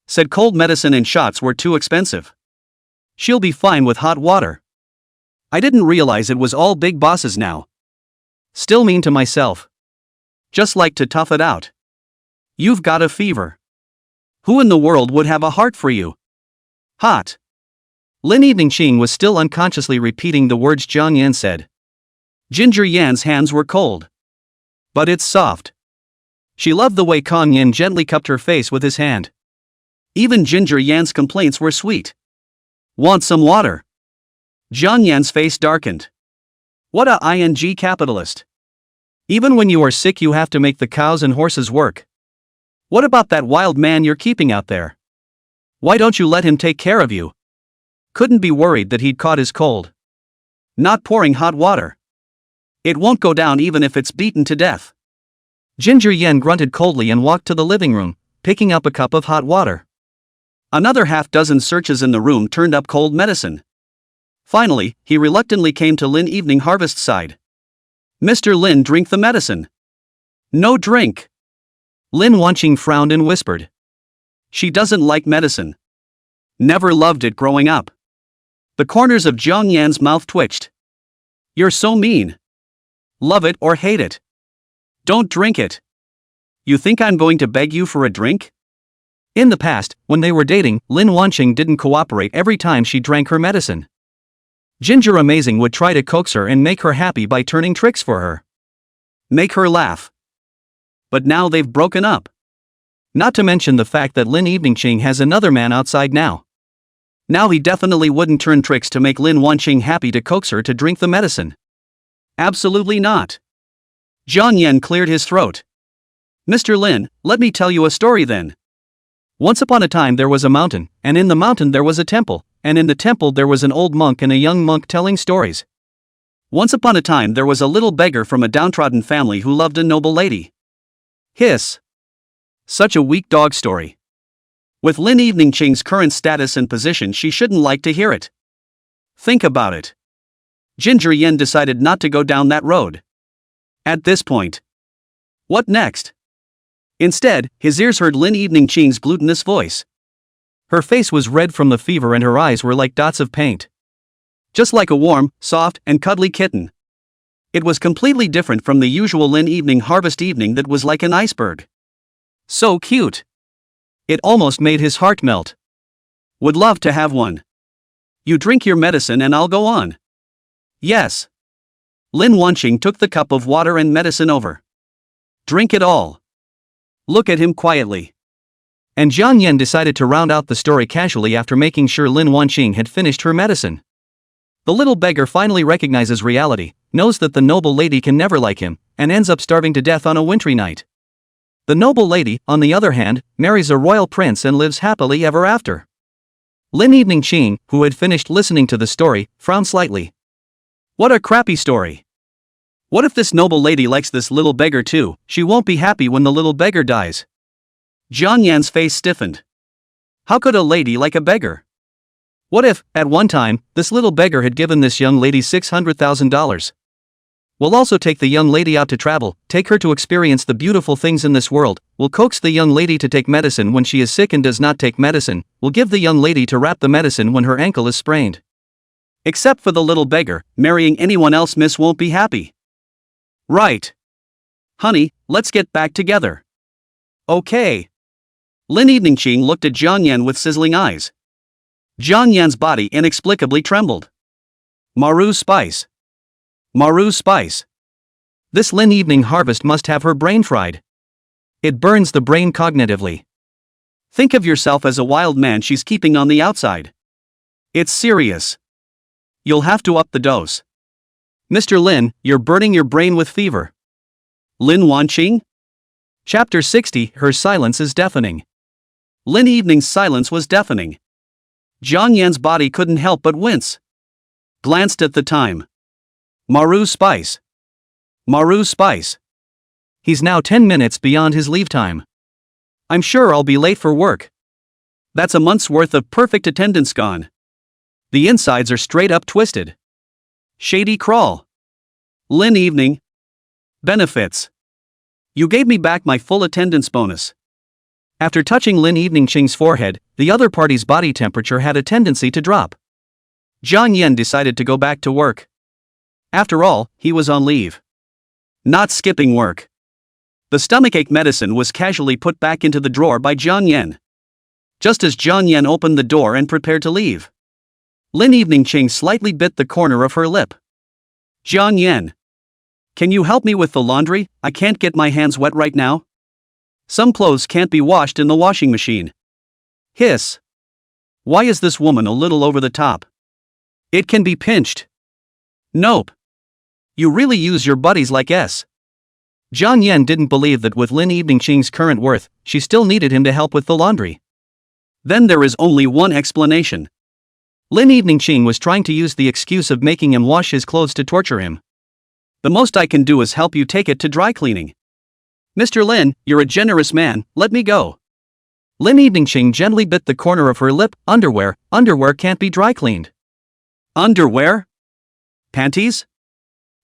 Said cold medicine and shots were too expensive. She'll be fine with hot water. I didn't realize it was all big bosses now. Still mean to myself. Just like to tough it out. You've got a fever. Who in the world would have a heart for you? Hot. Lin Evening Qing was still unconsciously repeating the words Jiang Yan said. Ginger Yan's hands were cold. But it's soft. She loved the way Kong Yan gently cupped her face with his hand. Even Ginger Yan's complaints were sweet. Want some water? Jiang Yan's face darkened. What a ing capitalist. Even when you are sick you have to make the cows and horses work. What about that wild man you're keeping out there? Why don't you let him take care of you? Couldn't be worried that he'd caught his cold. Not pouring hot water. It won't go down even if it's beaten to death. Ginger Yan grunted coldly and walked to the living room, picking up a cup of hot water. Another half-dozen searches in the room turned up cold medicine. Finally, he reluctantly came to Lin Evening Harvest's side. Mr. Lin, drink the medicine. No drink. Lin Wanqing frowned and whispered. She doesn't like medicine. Never loved it growing up. The corners of Jiang Yan's mouth twitched. You're so mean. Love it or hate it. Don't drink it. You think I'm going to beg you for a drink? In the past, when they were dating, Lin Wanqing didn't cooperate every time she drank her medicine. Ginger Amazing would try to coax her and make her happy by turning tricks for her. Make her laugh. But now they've broken up. Not to mention the fact that Lin Evening Qing has another man outside now. Now he definitely wouldn't turn tricks to make Lin Wanqing happy to coax her to drink the medicine. Absolutely not. Jiang Yan cleared his throat. Mr. Lin, let me tell you a story then. Once upon a time there was a mountain, and in the mountain there was a temple, and in the temple there was an old monk and a young monk telling stories. Once upon a time there was a little beggar from a downtrodden family who loved a noble lady. Hiss. Such a weak dog story. With Lin Evening Qing's current status and position she shouldn't like to hear it. Think about it. Ginger Yan decided not to go down that road. At this point. What next? Instead, his ears heard Lin Evening Qing's glutinous voice. Her face was red from the fever and her eyes were like dots of paint. Just like a warm, soft, and cuddly kitten. It was completely different from the usual Lin Evening Harvest evening that was like an iceberg. So cute. It almost made his heart melt. Would love to have one. You drink your medicine and I'll go on. Yes. Lin Wanqing took the cup of water and medicine over. Drink it all. Look at him quietly. And Jiang Yan decided to round out the story casually after making sure Lin Wanqing had finished her medicine. The little beggar finally recognizes reality, knows that the noble lady can never like him, and ends up starving to death on a wintry night. The noble lady, on the other hand, marries a royal prince and lives happily ever after. Lin Evening Ching, who had finished listening to the story, frowned slightly. What a crappy story. What if this noble lady likes this little beggar too? She won't be happy when the little beggar dies. Jiang Yan's face stiffened. How could a lady like a beggar? What if, at one time, this little beggar had given this young lady $600,000? We'll also take the young lady out to travel, take her to experience the beautiful things in this world, we'll coax the young lady to take medicine when she is sick and does not take medicine, we'll give the young lady to wrap the medicine when her ankle is sprained. Except for the little beggar, marrying anyone else miss won't be happy. Right. Honey, let's get back together. Okay. Lin Evening Ching looked at Jiang Yan with sizzling eyes. Jiang Yan's body inexplicably trembled. Maru spice. Maru spice. This Lin Evening harvest must have her brain fried. It burns the brain cognitively. Think of yourself as a wild man she's keeping on the outside. It's serious. You'll have to up the dose. Mr. Lin, you're burning your brain with fever. Lin Wanqing? Chapter 60. Her silence is deafening. Lin Evening's silence was deafening. Jiang Yan's body couldn't help but wince. Glanced at the time. Maru spice. Maru spice. He's now 10 minutes beyond his leave time. I'm sure I'll be late for work. That's a month's worth of perfect attendance gone. The insides are straight up twisted. Shady crawl. Lin Evening. Benefits. You gave me back my full attendance bonus. After touching Lin Evening Ching's forehead, the other party's body temperature had a tendency to drop. Jiang Yan decided to go back to work. After all, he was on leave. Not skipping work. The stomachache medicine was casually put back into the drawer by Jiang Yan. Just as Jiang Yan opened the door and prepared to leave, Lin Evening Ching slightly bit the corner of her lip. Jiang Yan. Can you help me with the laundry? I can't get my hands wet right now. Some clothes can't be washed in the washing machine. Hiss. Why is this woman a little over the top? It can be pinched. Nope. You really use your buddies like S. Jiang Yan didn't believe that with Lin Evening Ching's current worth, she still needed him to help with the laundry. Then there is only one explanation. Lin Evening Ching was trying to use the excuse of making him wash his clothes to torture him. The most I can do is help you take it to dry cleaning. Mr. Lin, you're a generous man, let me go. Lin Evening Ching gently bit the corner of her lip. Underwear can't be dry cleaned. Underwear? Panties?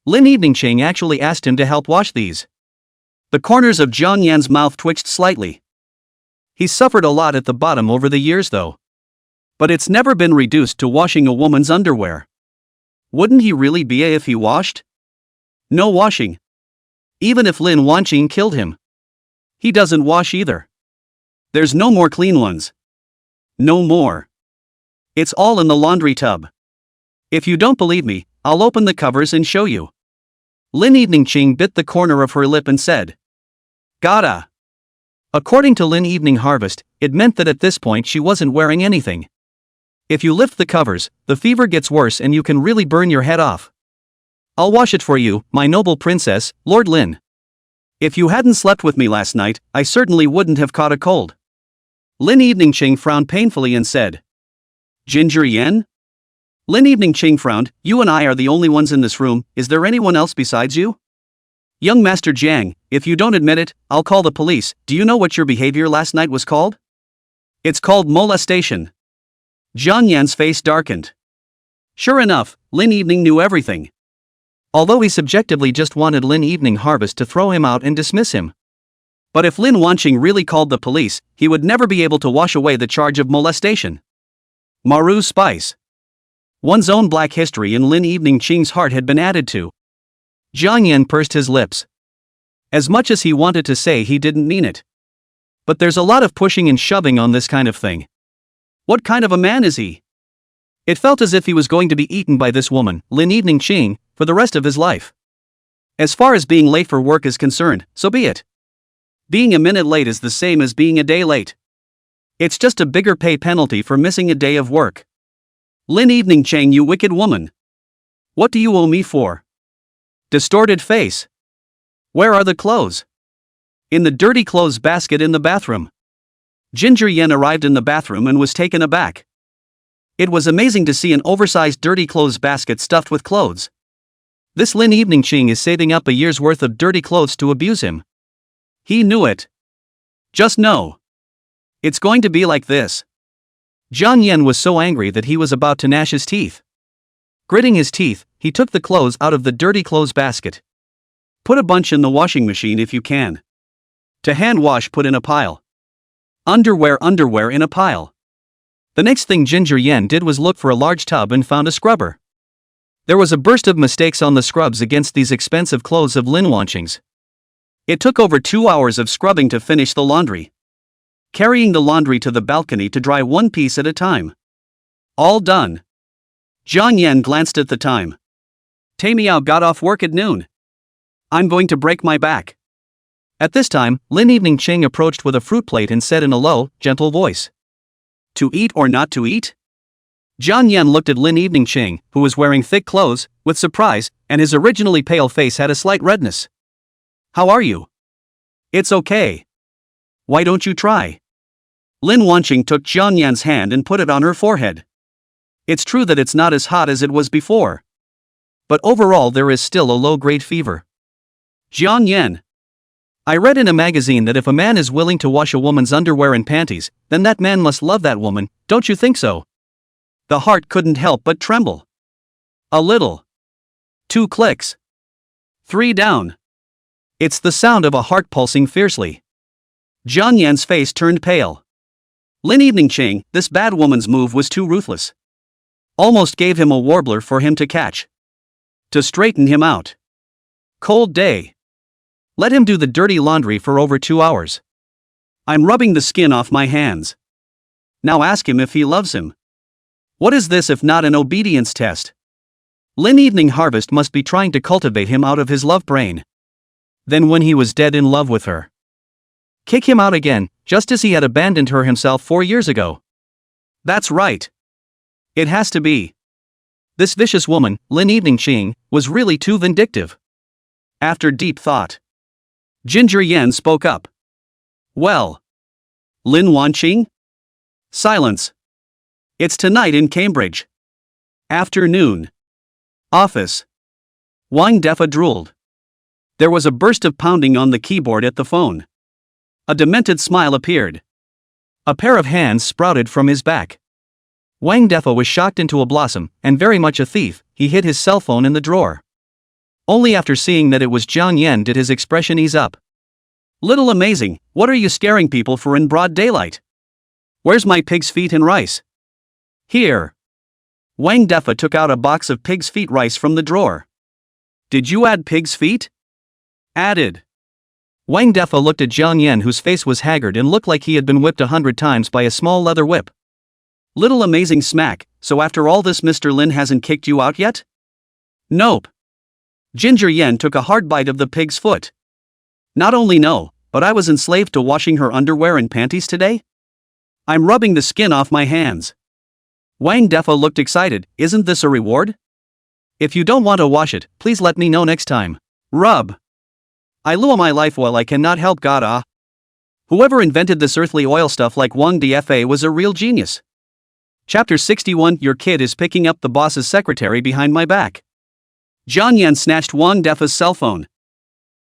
Lin Evening Ching actually asked him to help wash these. The corners of Jiang Yan's mouth twitched slightly. He's suffered a lot at the bottom over the years though. But it's never been reduced to washing a woman's underwear. Wouldn't he really be a if he washed? No washing. Even if Lin Wanqing killed him. He doesn't wash either. There's no more clean ones. No more. It's all in the laundry tub. If you don't believe me, I'll open the covers and show you. Lin Evening Ching bit the corner of her lip and said, Gotta. According to Lin Evening Harvest, it meant that at this point she wasn't wearing anything. If you lift the covers, the fever gets worse and you can really burn your head off. I'll wash it for you, my noble princess, Lord Lin. If you hadn't slept with me last night, I certainly wouldn't have caught a cold. Lin Evening Ching frowned painfully and said, Ginger Yen? Lin Evening Ching frowned. You and I are the only ones in this room, is there anyone else besides you? Young Master Jiang, if you don't admit it, I'll call the police. Do you know what your behavior last night was called? It's called molestation. Jiang Yan's face darkened. Sure enough, Lin Evening knew everything. Although he subjectively just wanted Lin Evening Harvest to throw him out and dismiss him. But if Lin Wanqing really called the police, he would never be able to wash away the charge of molestation. Maru spice. One's own black history in Lin Evening Ching's heart had been added to. Jiang Yan pursed his lips. As much as he wanted to say he didn't mean it. But there's a lot of pushing and shoving on this kind of thing. What kind of a man is he? It felt as if he was going to be eaten by this woman, Lin Evening Ching, for the rest of his life. As far as being late for work is concerned, so be it. Being a minute late is the same as being a day late. It's just a bigger pay penalty for missing a day of work. Lin Evening Chang, you wicked woman. What do you owe me for? Distorted face. Where are the clothes? In the dirty clothes basket in the bathroom. Ginger Yen arrived in the bathroom and was taken aback. It was amazing to see an oversized dirty clothes basket stuffed with clothes. This Lin Evening Ching is saving up a year's worth of dirty clothes to abuse him. He knew it. Just know. It's going to be like this. Jiang Yen was so angry that he was about to gnash his teeth. Gritting his teeth, he took the clothes out of the dirty clothes basket. Put a bunch in the washing machine if you can. To hand wash, put in a pile. Underwear in a pile. The next thing Ginger Yen did was look for a large tub and found a scrubber. There was a burst of mistakes on the scrubs against these expensive clothes of Lin Wanqing's. It took over 2 hours of scrubbing to finish the laundry. Carrying the laundry to the balcony to dry one piece at a time. All done. Jiang Yen glanced at the time. Miao got off work at noon. I'm going to break my back. At this time, Lin Evening Ching approached with a fruit plate and said in a low, gentle voice. To eat or not to eat? Jiang Yen looked at Lin Evening Ching, who was wearing thick clothes, with surprise, and his originally pale face had a slight redness. How are you? It's okay. Why don't you try? Lin Wanqing took Jiang Yen's hand and put it on her forehead. It's true that it's not as hot as it was before. But overall there is still a low-grade fever. Jiang Yen. I read in a magazine that if a man is willing to wash a woman's underwear and panties, then that man must love that woman, don't you think so? The heart couldn't help but tremble. A little. 2 clicks. 3 down. It's the sound of a heart pulsing fiercely. Jiang Yen's face turned pale. Lin Evening Ching, this bad woman's move was too ruthless. Almost gave him a warbler for him to catch. To straighten him out. Cold day. Let him do the dirty laundry for over 2 hours. I'm rubbing the skin off my hands. Now ask him if he loves him. What is this if not an obedience test? Lin Evening Harvest must be trying to cultivate him out of his love brain. Then when he was dead in love with her. Kick him out again, just as he had abandoned her himself 4 years ago. That's right. It has to be. This vicious woman, Lin Evening Ching, was really too vindictive. After deep thought, Ginger Yen spoke up. Well. Lin Wanqing? Silence. It's tonight in Cambridge. Afternoon. Office. Wang Defa drooled. There was a burst of pounding on the keyboard at the phone. A demented smile appeared. A pair of hands sprouted from his back. Wang Defa was shocked into a blossom, and very much a thief, he hid his cell phone in the drawer. Only after seeing that it was Jiang Yen did his expression ease up. Little amazing, what are you scaring people for in broad daylight? Where's my pig's feet and rice? Here. Wang Defa took out a box of pig's feet rice from the drawer. Did you add pig's feet? Added. Wang Defa looked at Jiang Yen, whose face was haggard and looked like he had been whipped 100 times by a small leather whip. Little amazing smack, so after all this Mr. Lin hasn't kicked you out yet? Nope. Ginger Yen took a hard bite of the pig's foot. Not only no, but I was enslaved to washing her underwear and panties today? I'm rubbing the skin off my hands. Wang Defa looked excited, isn't this a reward? If you don't want to wash it, please let me know next time. Rub. I lure my life while I cannot help God ah. Whoever invented this earthly oil stuff like Wang Dfa was a real genius. Chapter 61 Your kid is picking up the boss's secretary behind my back. Jiang Yen snatched Wang Defa's cell phone.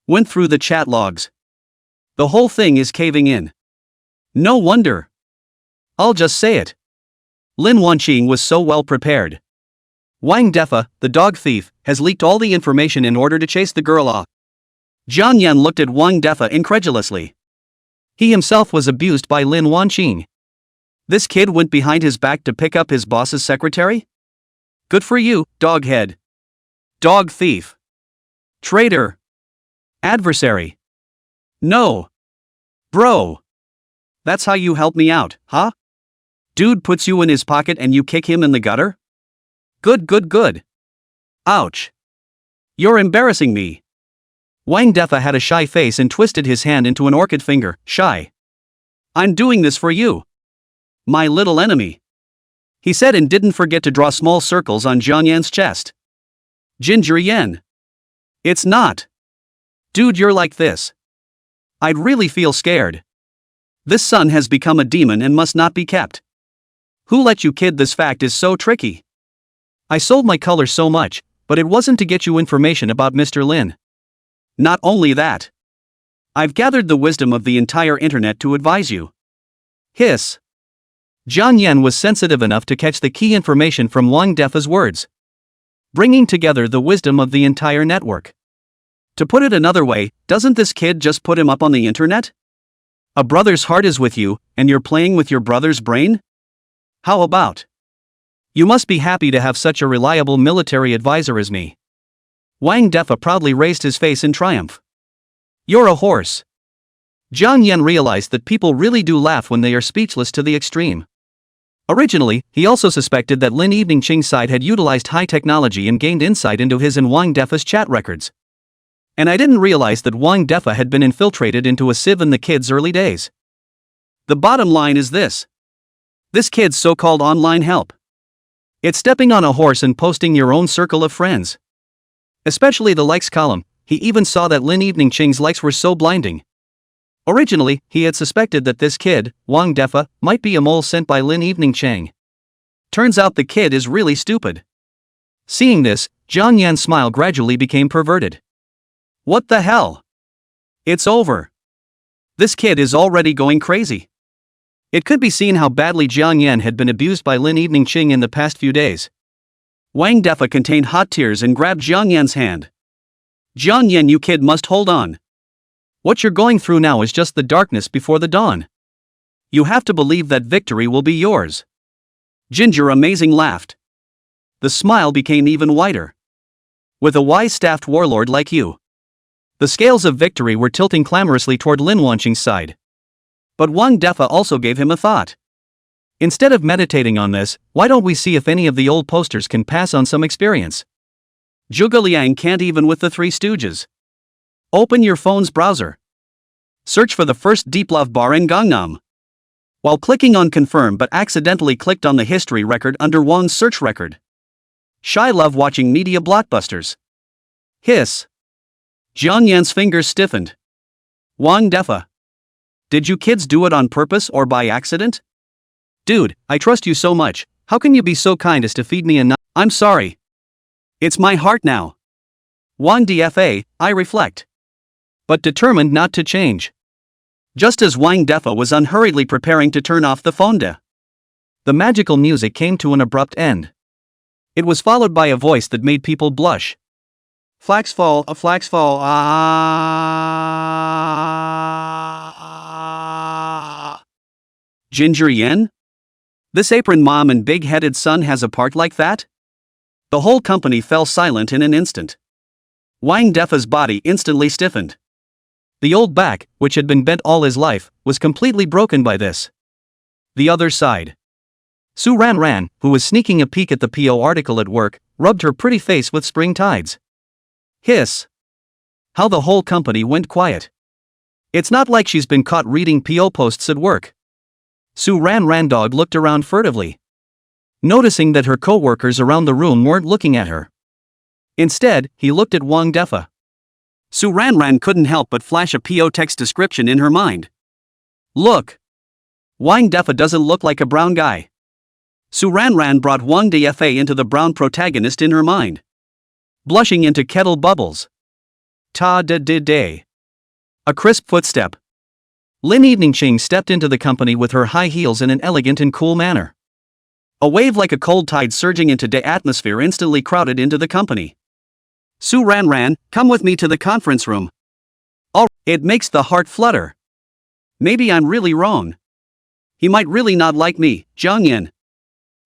Went through the chat logs. The whole thing is caving in. No wonder. I'll just say it. Lin Wanqing was so well prepared. Wang Defa, the dog thief, has leaked all the information in order to chase the girl off. Jiang Yen looked at Wang Defa incredulously. He himself was abused by Lin Wanqing. This kid went behind his back to pick up his boss's secretary? Good for you, doghead. Dog thief. Traitor. Adversary. No. Bro. That's how you help me out, huh? Dude puts you in his pocket and you kick him in the gutter? Good. Ouch. You're embarrassing me. Wang Defa had a shy face and twisted his hand into an orchid finger, shy. I'm doing this for you. My little enemy. He said and didn't forget to draw small circles on Jiang Yan's chest. Ginger Yen. It's not. Dude, you're like this. I'd really feel scared. This son has become a demon and must not be kept. Who let you kid? This fact is so tricky. I sold my color so much, but it wasn't to get you information about Mr. Lin. Not only that. I've gathered the wisdom of the entire internet to advise you. Hiss. Jiang Yan was sensitive enough to catch the key information from Wang Defa's words. Bringing together the wisdom of the entire network. To put it another way, doesn't this kid just put him up on the internet? A brother's heart is with you, and you're playing with your brother's brain? How about? You must be happy to have such a reliable military advisor as me. Wang Defa proudly raised his face in triumph. You're a horse. Jiang Yan realized that people really do laugh when they are speechless to the extreme. Originally, he also suspected that Lin Evening Ching's side had utilized high technology and gained insight into his and Wang Defa's chat records. And I didn't realize that Wang Defa had been infiltrated into a sieve in the kid's early days. The bottom line is this. This kid's so-called online help. It's stepping on a horse and posting your own circle of friends. Especially the likes column. He even saw that Lin Evening Ching's likes were so blinding. Originally, he had suspected that this kid, Wang Defa, might be a mole sent by Lin Evening Ching. Turns out the kid is really stupid. Seeing this, Jiang Yan's smile gradually became perverted. What the hell? It's over. This kid is already going crazy. It could be seen how badly Jiang Yan had been abused by Lin Evening Ching in the past few days. Wang Defa contained hot tears and grabbed Jiang Yan's hand. Jiang Yan, you kid must hold on. What you're going through now is just the darkness before the dawn. You have to believe that victory will be yours. Ginger Amazing laughed. The smile became even wider. With a wise-staffed warlord like you. The scales of victory were tilting clamorously toward Lin Wanqing's side. But Wang Defa also gave him a thought. Instead of meditating on this, why don't we see if any of the old posters can pass on some experience? Zhuge Liang can't even with the Three Stooges. Open your phone's browser. Search for the first Deep Love bar in Gangnam. While clicking on confirm but accidentally clicked on the history record under Wang's search record. Shy love watching media blockbusters. Hiss. Jiang Yan's fingers stiffened. Wang Defa. Did you kids do it on purpose or by accident? Dude, I trust you so much, how can you be so kind as to feed me a I'm sorry. It's my heart now. Wang Defa, I reflect. But determined not to change. Just as Wang Defa was unhurriedly preparing to turn off the phone, the magical music came to an abrupt end. It was followed by a voice that made people blush. Flaxfall, a flaxfall, ah. Ginger Yen? This apron mom and big-headed son has a part like that? The whole company fell silent in an instant. Wang Defa's body instantly stiffened. The old back, which had been bent all his life, was completely broken by this. The other side. Su Ran Ran, who was sneaking a peek at the PO article at work, rubbed her pretty face with spring tides. Hiss. How the whole company went quiet. It's not like she's been caught reading PO posts at work. Su Ran Ran dog looked around furtively. Noticing that her co-workers around the room weren't looking at her. Instead, he looked at Wang Defa. Su Ran Ran couldn't help but flash a PO text description in her mind. Look. Wang Defa doesn't look like a brown guy. Su Ran Ran brought Wang Defa into the brown protagonist in her mind. Blushing into kettle bubbles. Ta-da-da-day. A crisp footstep. Lin Evening Ching stepped into the company with her high heels in an elegant and cool manner. A wave like a cold tide surging into the atmosphere instantly crowded into the company. Su Ran Ran, come with me to the conference room. Oh, it makes the heart flutter. Maybe I'm really wrong. He might really not like me, Jiang Yan.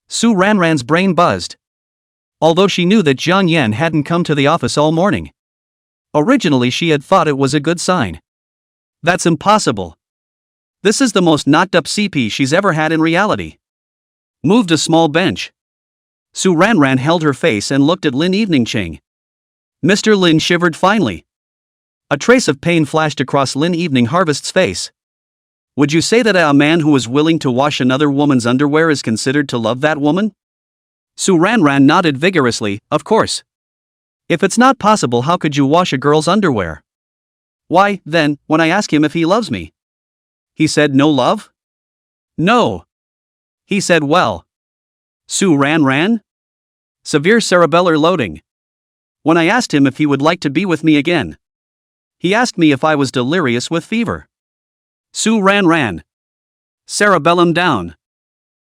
Su Ran Ran's brain buzzed. Although she knew that Jiang Yan hadn't come to the office all morning. Originally she had thought it was a good sign. That's impossible. This is the most knocked-up CP she's ever had in reality. Moved a small bench. Su Ran Ran held her face and looked at Lin Evening Ching. Mr. Lin shivered finely. A trace of pain flashed across Lin Evening Harvest's face. Would you say that a man who is willing to wash another woman's underwear is considered to love that woman? Su Ran Ran nodded vigorously, of course. If it's not possible, how could you wash a girl's underwear? Why, then, when I ask him if he loves me, he said no love? No. He said well. Su ran? Severe cerebellar loading. When I asked him if he would like to be with me again, he asked me if I was delirious with fever. Su ran. Cerebellum down.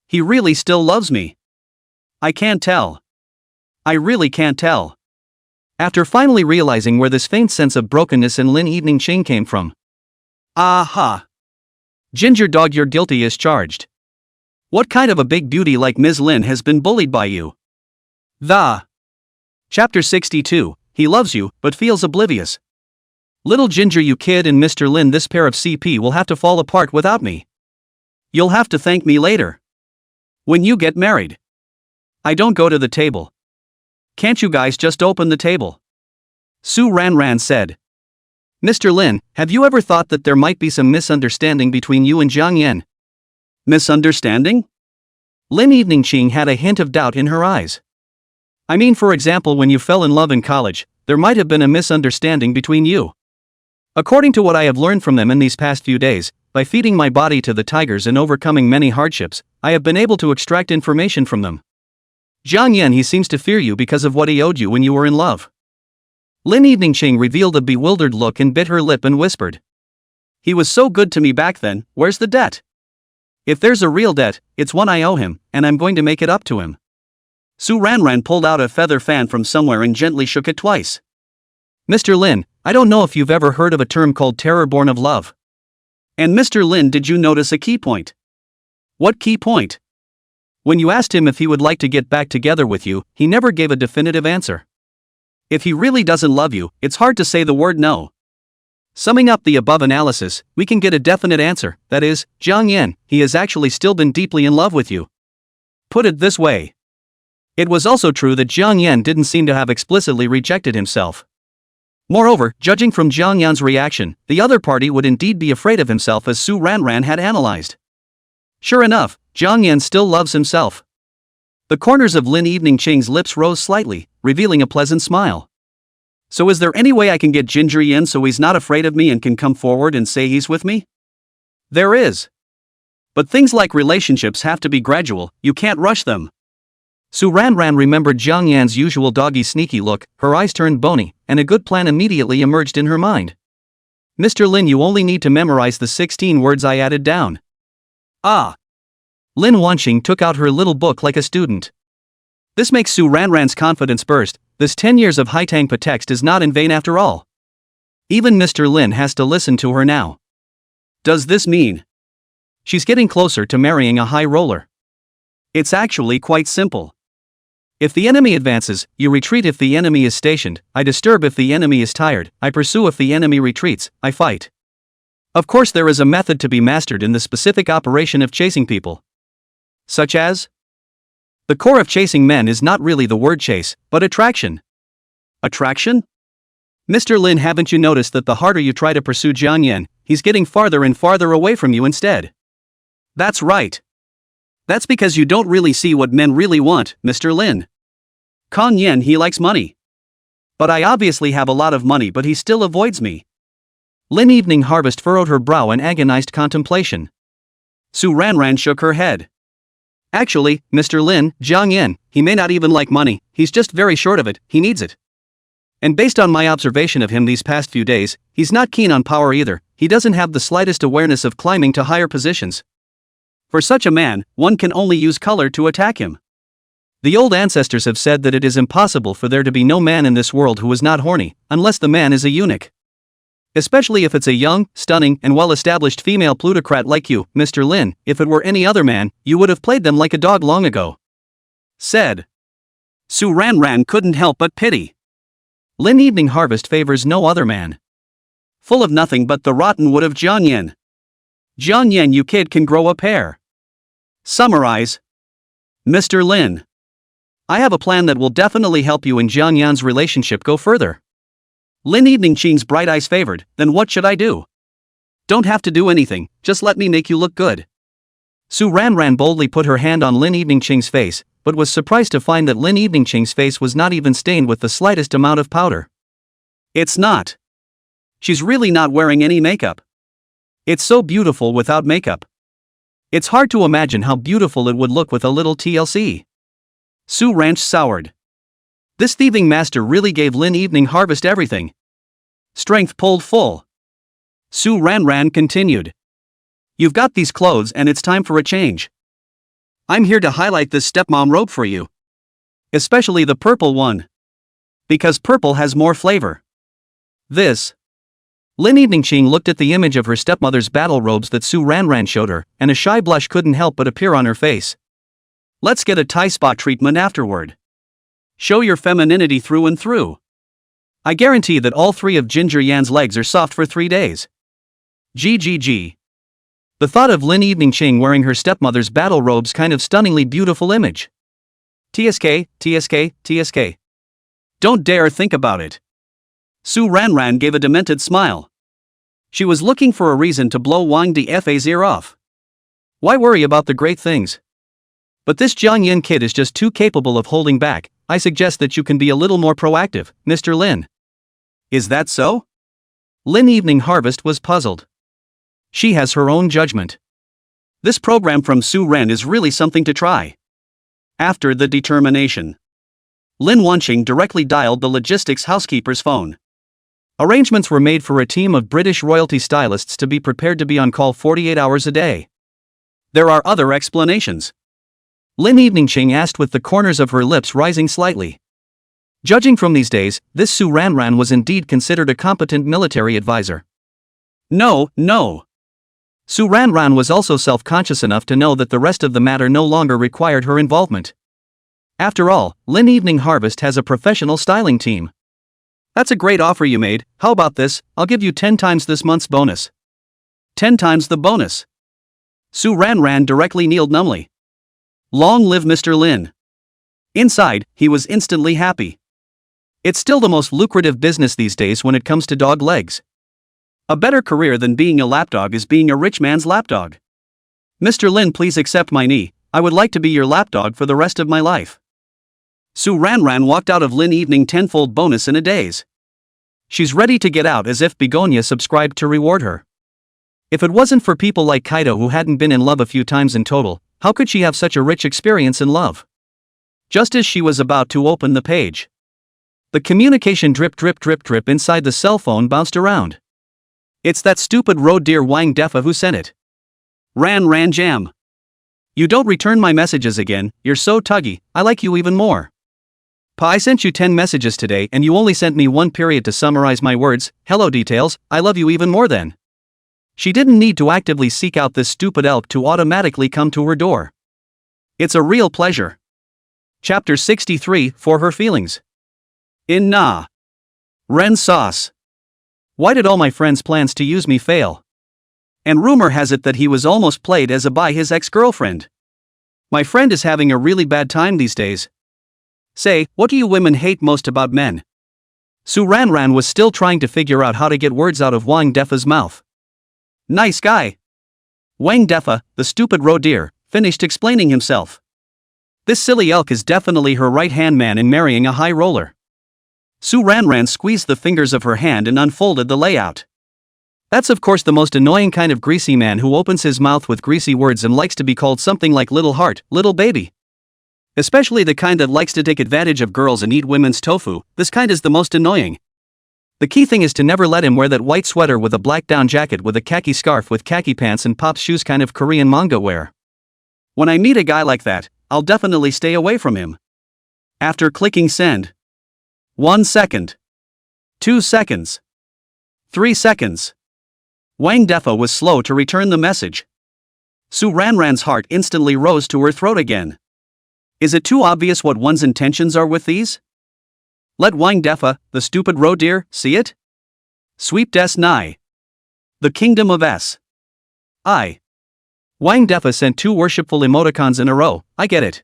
He really still loves me. I can't tell. I really can't tell. After finally realizing where this faint sense of brokenness in Lin Evening Ching came from. Aha. Ginger dog, you're guilty as charged. What kind of a big beauty like Ms. Lin has been bullied by you? Chapter 62, He loves you, but feels oblivious. Little Ginger, you kid, and Mr. Lin, this pair of CP will have to fall apart without me. You'll have to thank me later. When you get married. I don't go to the table. Can't you guys just open the table? Su ran said. Mr. Lin, have you ever thought that there might be some misunderstanding between you and Jiang Yan? Misunderstanding? Lin Evening Ching had a hint of doubt in her eyes. I mean, for example, when you fell in love in college, there might have been a misunderstanding between you. According to what I have learned from them in these past few days, by feeding my body to the tigers and overcoming many hardships, I have been able to extract information from them. Jiang Yan, he seems to fear you because of what he owed you when you were in love. Lin Evening Ching revealed a bewildered look and bit her lip and whispered. He was so good to me back then, where's the debt? If there's a real debt, it's one I owe him, and I'm going to make it up to him. Su ran pulled out a feather fan from somewhere and gently shook it twice. Mr. Lin, I don't know if you've ever heard of a term called terror born of love. And Mr. Lin, did you notice a key point? What key point? When you asked him if he would like to get back together with you, he never gave a definitive answer. If he really doesn't love you, it's hard to say the word no. Summing up the above analysis, we can get a definite answer, that is, Jiang Yan, he has actually still been deeply in love with you. Put it this way. It was also true that Jiang Yan didn't seem to have explicitly rejected himself. Moreover, judging from Jiang Yan's reaction, the other party would indeed be afraid of himself, as Su ran had analyzed. Sure enough, Jiang Yan still loves himself. The corners of Lin Evening Ching's lips rose slightly, revealing a pleasant smile. So is there any way I can get Ginger in so he's not afraid of me and can come forward and say he's with me? There is. But things like relationships have to be gradual, you can't rush them. Su ran remembered Jiang Yan's usual doggy sneaky look, her eyes turned bony, and a good plan immediately emerged in her mind. Mr. Lin, you only need to memorize the 16 words I added down. Lin Wanqing took out her little book like a student. This makes Su Ran's confidence burst. This 10 years of Haitangpa text is not in vain after all. Even Mr. Lin has to listen to her now. Does this mean she's getting closer to marrying a high roller? It's actually quite simple. If the enemy advances, you retreat. If the enemy is stationed, I disturb. If the enemy is tired, I pursue. If the enemy retreats, I fight. Of course, there is a method to be mastered in the specific operation of chasing people. Such as? The core of chasing men is not really the word chase, but attraction. Attraction? Mr. Lin, haven't you noticed that the harder you try to pursue Jiang Yan, he's getting farther and farther away from you instead? That's right. That's because you don't really see what men really want, Mr. Lin. Kong Yen, he likes money. But I obviously have a lot of money, but he still avoids me. Lin Evening Harvest furrowed her brow in agonized contemplation. Su Ran shook her head. Actually, Mr. Lin, Jiang Yan, he may not even like money, he's just very short of it, he needs it. And based on my observation of him these past few days, he's not keen on power either, he doesn't have the slightest awareness of climbing to higher positions. For such a man, one can only use color to attack him. The old ancestors have said that it is impossible for there to be no man in this world who is not horny, unless the man is a eunuch. Especially if it's a young, stunning, and well-established female plutocrat like you, Mr. Lin. If it were any other man, you would have played them like a dog long ago. Said. Su Ran couldn't help but pity. Lin Evening Harvest favors no other man. Full of nothing but the rotten wood of Jiang Yan. Jiang Yan, you kid can grow a pair. Summarize. Mr. Lin. I have a plan that will definitely help you and Jiang Yan's relationship go further. Lin Evening Ching's bright eyes favored, then what should I do? Don't have to do anything, just let me make you look good. Su Ran boldly put her hand on Lin Evening Ching's face, but was surprised to find that Lin Evening Ching's face was not even stained with the slightest amount of powder. It's not. She's really not wearing any makeup. It's so beautiful without makeup. It's hard to imagine how beautiful it would look with a little TLC. Sue Ranch soured. This thieving master really gave Lin Evening Harvest everything. Strength pulled full. Sue Ran continued. You've got these clothes and it's time for a change. I'm here to highlight this stepmom robe for you. Especially the purple one. Because purple has more flavor. This. Lin Evening Ching looked at the image of her stepmother's battle robes that Sue Ran showed her, and a shy blush couldn't help but appear on her face. Let's get a Thai spa treatment afterward. Show your femininity through and through. I guarantee that all three of Ginger Yan's legs are soft for 3 days. GGG. The thought of Lin Evening Ching wearing her stepmother's battle robes kind of stunningly beautiful image. TSK, TSK, TSK. Don't dare think about it. Sue Ran gave a demented smile. She was looking for a reason to blow Wang Dafa's ear off. Why worry about the great things? But this Jiang Yin kid is just too capable of holding back. I suggest that you can be a little more proactive, Mr. Lin. Is that so? Lin Evening Harvest was puzzled. She has her own judgment. This program from Sue Ran is really something to try. After the determination, Lin Wanqing directly dialed the logistics housekeeper's phone. Arrangements were made for a team of British royalty stylists to be prepared to be on call 48 hours a day. There are other explanations. Lin Evening Ching asked with the corners of her lips rising slightly. Judging from these days, this Sue Ran was indeed considered a competent military advisor. No. Sue Ran was also self-conscious enough to know that the rest of the matter no longer required her involvement. After all, Lin Evening Harvest has a professional styling team. That's a great offer you made. How about this? I'll give you 10 times this month's bonus. 10 times the bonus. Sue Ran directly kneeled numbly. Long live Mr. Lin. Inside, he was instantly happy. It's still the most lucrative business these days when it comes to dog legs. A better career than being a lapdog is being a rich man's lapdog. Mr. Lin, please accept my knee. I would like to be your lapdog for the rest of my life. Sue Ran walked out of Lin Evening tenfold bonus in a daze. She's ready to get out as if Begonia subscribed to reward her. If it wasn't for people like Kaido who hadn't been in love a few times in total, how could she have such a rich experience in love? Just as she was about to open the page, the communication drip inside the cell phone bounced around. It's that stupid road deer Wang Defa who sent it. Ran jam. You don't return my messages again, you're so tuggy, I like you even more. Pa, I sent you 10 messages today and you only sent me 1 period to summarize my words. Hello details, I love you even more then. She didn't need to actively seek out this stupid elk to automatically come to her door. It's a real pleasure. Chapter 63, For Her Feelings. In Na. Ren sauce. Why did all my friends' plans to use me fail? And rumor has it that he was almost played as a by his ex-girlfriend. My friend is having a really bad time these days. Say, what do you women hate most about men? Sue Ran was still trying to figure out how to get words out of Wang Defa's mouth. Nice guy. Wang Defa, the stupid roe deer, finished explaining himself. This silly elk is definitely her right-hand man in marrying a high roller. Sue Ran squeezed the fingers of her hand and unfolded the layout. That's of course the most annoying kind of greasy man who opens his mouth with greasy words and likes to be called something like little heart, little baby. Especially the kind that likes to take advantage of girls and eat women's tofu, this kind is the most annoying. The key thing is to never let him wear that white sweater with a black down jacket with a khaki scarf with khaki pants and pop shoes kind of Korean manga wear. When I meet a guy like that, I'll definitely stay away from him. After clicking send. 1 second. 2 seconds. 3 seconds. Wang Defa was slow to return the message. Sue Ran's heart instantly rose to her throat again. Is it too obvious what one's intentions are with these? Let Wang Defa, the stupid roe deer, see it? Sweep des Nai. The Kingdom of S. I. Wang Defa sent 2 worshipful emoticons in a row, I get it.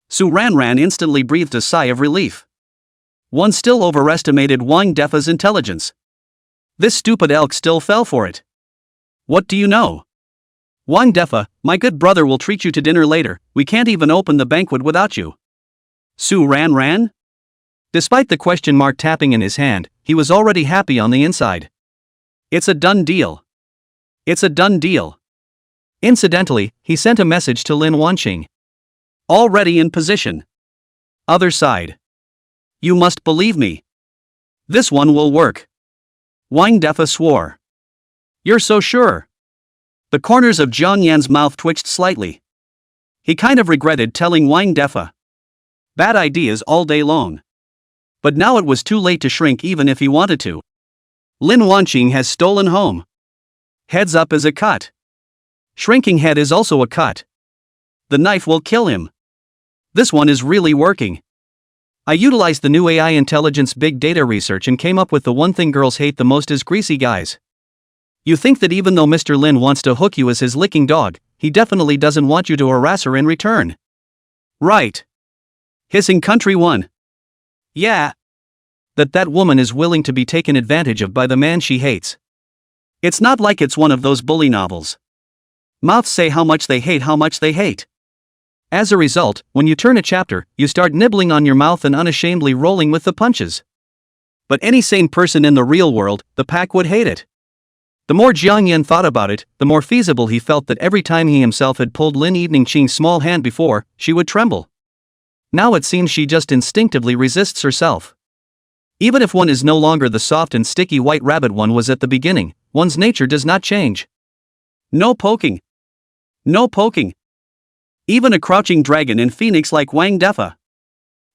Sue Ran instantly breathed a sigh of relief. One still overestimated Wang Defa's intelligence. This stupid elk still fell for it. What do you know? Wang Defa, my good brother will treat you to dinner later, we can't even open the banquet without you. Sue Ran? Despite the question mark tapping in his hand, he was already happy on the inside. It's a done deal. It's a done deal. Incidentally, he sent a message to Lin Wanqing. Already in position. Other side. You must believe me. This one will work. Wang Defa swore. You're so sure? The corners of Jiang Yan's mouth twitched slightly. He kind of regretted telling Wang Defa. Bad ideas all day long. But now it was too late to shrink even if he wanted to. Lin Wanqing has stolen home. Heads up is a cut. Shrinking head is also a cut. The knife will kill him. This one is really working. I utilized the new AI intelligence big data research and came up with the one thing girls hate the most is greasy guys. You think that even though Mr. Lin wants to hook you as his licking dog, he definitely doesn't want you to harass her in return. Right. Hissing country one. Yeah. That woman is willing to be taken advantage of by the man she hates. It's not like it's one of those bully novels. Mouths say how much they hate. As a result, when you turn a chapter, you start nibbling on your mouth and unashamedly rolling with the punches. But any sane person in the real world, the pack would hate it. The more Jiang Yan thought about it, the more feasible he felt that every time he himself had pulled Lin Yiningqing's small hand before, she would tremble. Now it seems she just instinctively resists herself. Even if one is no longer the soft and sticky white rabbit one was at the beginning, one's nature does not change. No poking. No poking. Even a crouching dragon in Phoenix like Wang Defa.